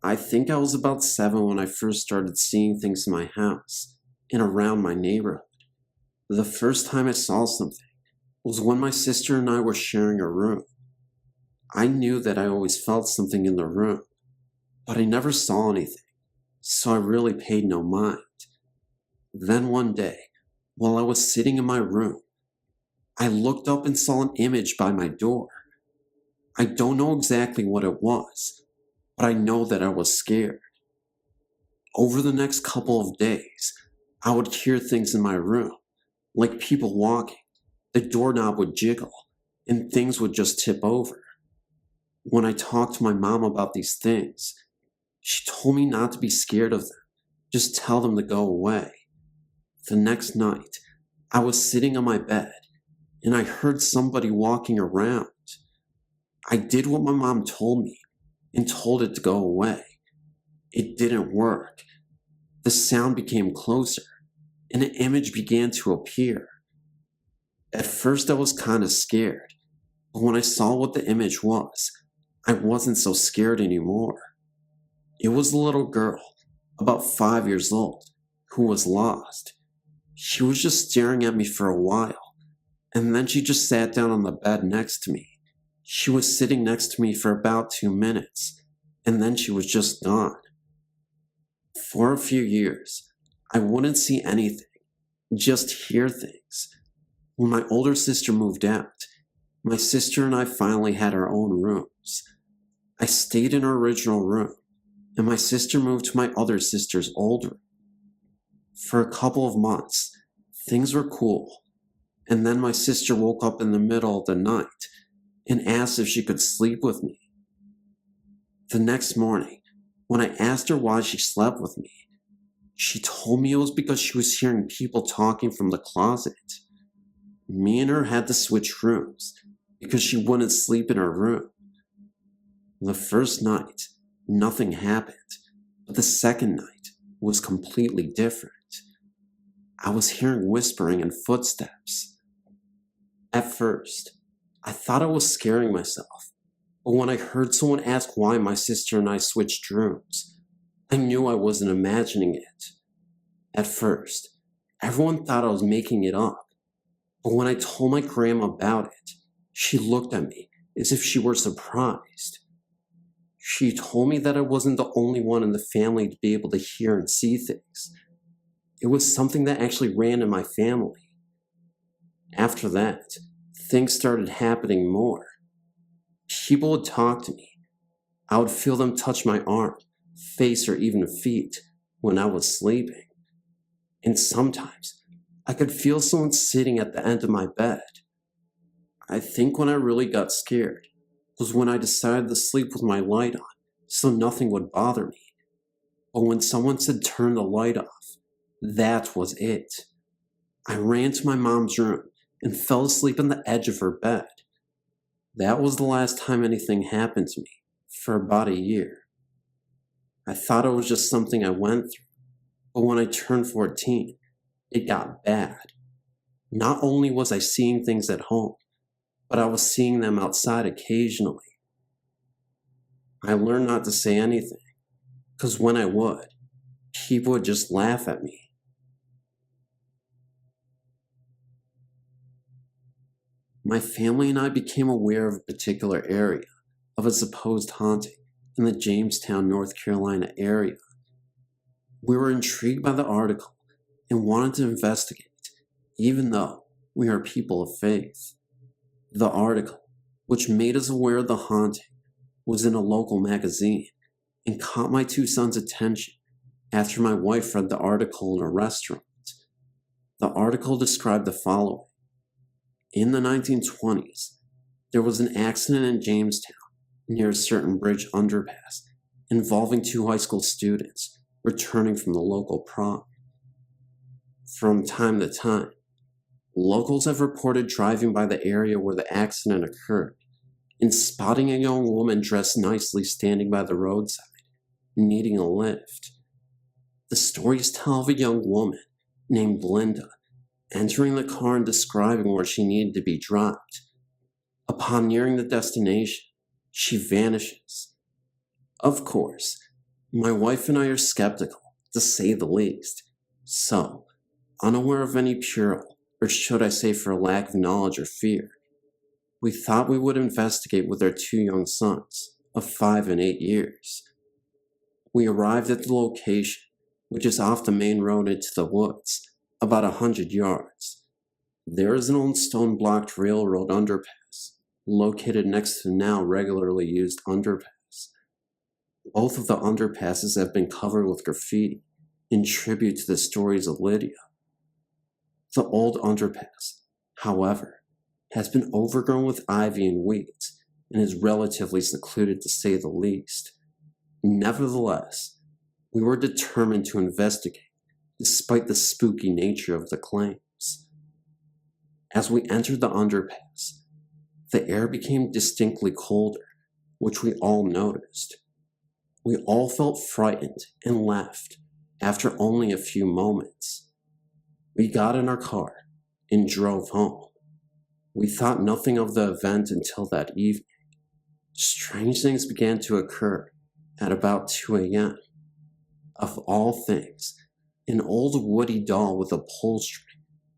I think I was about 7 when I first started seeing things in my house and around my neighborhood. The first time I saw something was when my sister and I were sharing a room. I knew that I always felt something in the room, but I never saw anything, so I really paid no mind. Then one day, while I was sitting in my room, I looked up and saw an image by my door. I don't know exactly what it was, but I know that I was scared. Over the next couple of days, I would hear things in my room, like people walking, the doorknob would jiggle, and things would just tip over. When I talked to my mom about these things, she told me not to be scared of them, just tell them to go away. The next night, I was sitting on my bed, and I heard somebody walking around. I did what my mom told me, and told it to go away. It didn't work. The sound became closer, and an image began to appear. At first I was kind of scared, but when I saw what the image was, I wasn't so scared anymore. It was a little girl, about 5 years old, who was lost. She was just staring at me for a while, and then she just sat down on the bed next to me. She was sitting next to me for about 2 minutes, and then she was just gone. For a few years, I wouldn't see anything, just hear things. When my older sister moved out, my sister and I finally had our own rooms. I stayed in our original room, and my sister moved to my other sister's old room. For a couple of months, things were cool, and then my sister woke up in the middle of the night and asked if she could sleep with me. The next morning, when I asked her why she slept with me, she told me it was because she was hearing people talking from the closet. Me and her had to switch rooms because she wouldn't sleep in her room. The first night, nothing happened, but the second night was completely different. I was hearing whispering and footsteps. At first, I thought I was scaring myself, but when I heard someone ask why my sister and I switched rooms, I knew I wasn't imagining it. At first, everyone thought I was making it up, but when I told my grandma about it, she looked at me as if she were surprised. She told me that I wasn't the only one in the family to be able to hear and see things. It was something that actually ran in my family. After that, things started happening more. People would talk to me. I would feel them touch my arm, face, or even feet when I was sleeping. And sometimes, I could feel someone sitting at the end of my bed. I think when I really got scared was when I decided to sleep with my light on so nothing would bother me. But when someone said turn the light off, that was it. I ran to my mom's room and fell asleep on the edge of her bed. That was the last time anything happened to me for about a year. I thought it was just something I went through, but when I turned 14, it got bad. Not only was I seeing things at home, but I was seeing them outside occasionally. I learned not to say anything, because when I would, people would just laugh at me. My family and I became aware of a particular area of a supposed haunting in the Jamestown, North Carolina area. We were intrigued by the article and wanted to investigate, even though we are people of faith. The article, which made us aware of the haunting, was in a local magazine and caught my two sons' attention after my wife read the article in a restaurant. The article described the following. In the 1920s, there was an accident in Jamestown near a certain bridge underpass involving two high school students returning from the local prom. From time to time, locals have reported driving by the area where the accident occurred and spotting a young woman dressed nicely standing by the roadside, needing a lift. The stories tell of a young woman named Linda entering the car and describing where she needed to be dropped. Upon nearing the destination, she vanishes. Of course, my wife and I are skeptical, to say the least. So, unaware of any peril, or should I say for a lack of knowledge or fear, we thought we would investigate with our two young sons, of 5 and 8 years. We arrived at the location, which is off the main road into the woods, about 100 yards. There is an old stone-blocked railroad underpass, located next to the now regularly used underpass. Both of the underpasses have been covered with graffiti in tribute to the stories of Lydia. The old underpass, however, has been overgrown with ivy and weeds and is relatively secluded to say the least. Nevertheless, we were determined to investigate despite the spooky nature of the claims. As we entered the underpass, the air became distinctly colder, which we all noticed. We all felt frightened and left, after only a few moments. We got in our car and drove home. We thought nothing of the event until that evening. Strange things began to occur at about 2 a.m. Of all things, an old woody doll with upholstery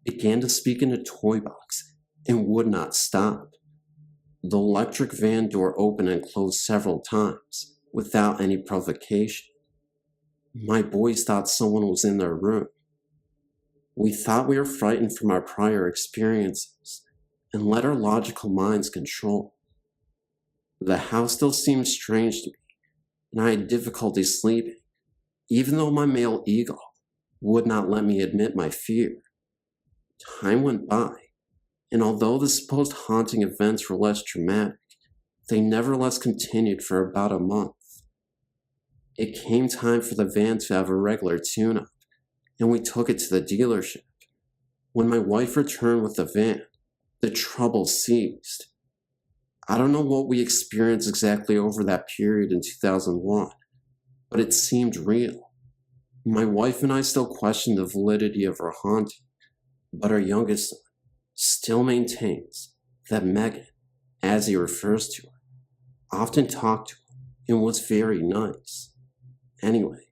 began to speak in a toy box and would not stop. The electric van door opened and closed several times without any provocation. My boys thought someone was in their room. We thought we were frightened from our prior experiences and let our logical minds control. The house still seemed strange to me, and I had difficulty sleeping, even though my male ego would not let me admit my fear. Time went by, and although the supposed haunting events were less dramatic, they nevertheless continued for about a month. It came time for the van to have a regular tune-up, and we took it to the dealership. When my wife returned with the van, the trouble ceased. I don't know what we experienced exactly over that period in 2001, but it seemed real. My wife and I still question the validity of our haunting, but our youngest son still maintains that Megan, as he refers to her, often talked to him and was very nice. Anyway,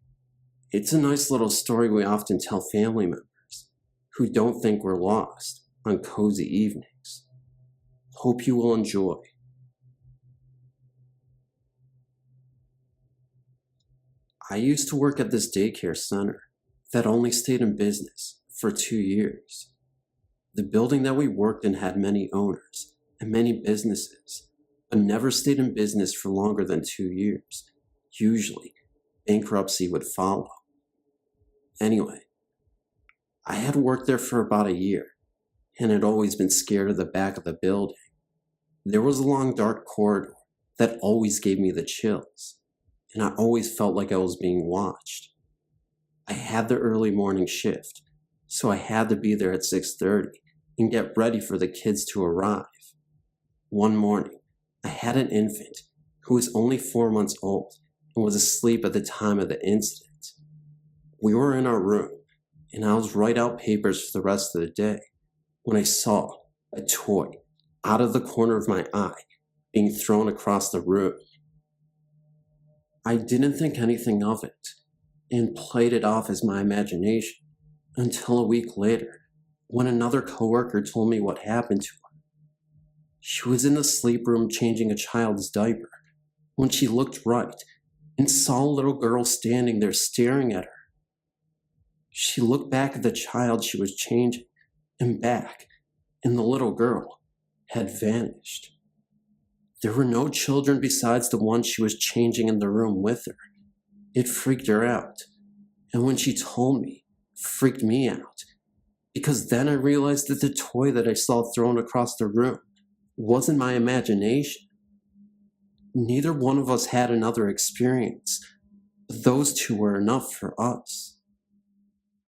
it's a nice little story we often tell family members who don't think we're lost on cozy evenings. Hope you will enjoy. I used to work at this daycare center that only stayed in business for 2 years. The building that we worked in had many owners and many businesses, but never stayed in business for longer than 2 years. Usually, bankruptcy would follow. Anyway, I had worked there for about a year and had always been scared of the back of the building. There was a long dark corridor that always gave me the chills, and I always felt like I was being watched. I had the early morning shift, so I had to be there at 6:30 and get ready for the kids to arrive. One morning, I had an infant who was only 4 months old and was asleep at the time of the incident. We were in our room, and I was writing out papers for the rest of the day when I saw a toy out of the corner of my eye being thrown across the room. I didn't think anything of it and played it off as my imagination until a week later when another coworker told me what happened to her. She was in the sleep room changing a child's diaper when she looked right and saw a little girl standing there staring at her. She looked back at the child she was changing and back, and the little girl had vanished. There were no children besides the one she was changing in the room with her. It freaked her out, and when she told me, it freaked me out, because then I realized that the toy that I saw thrown across the room wasn't my imagination. Neither one of us had another experience, but those two were enough for us.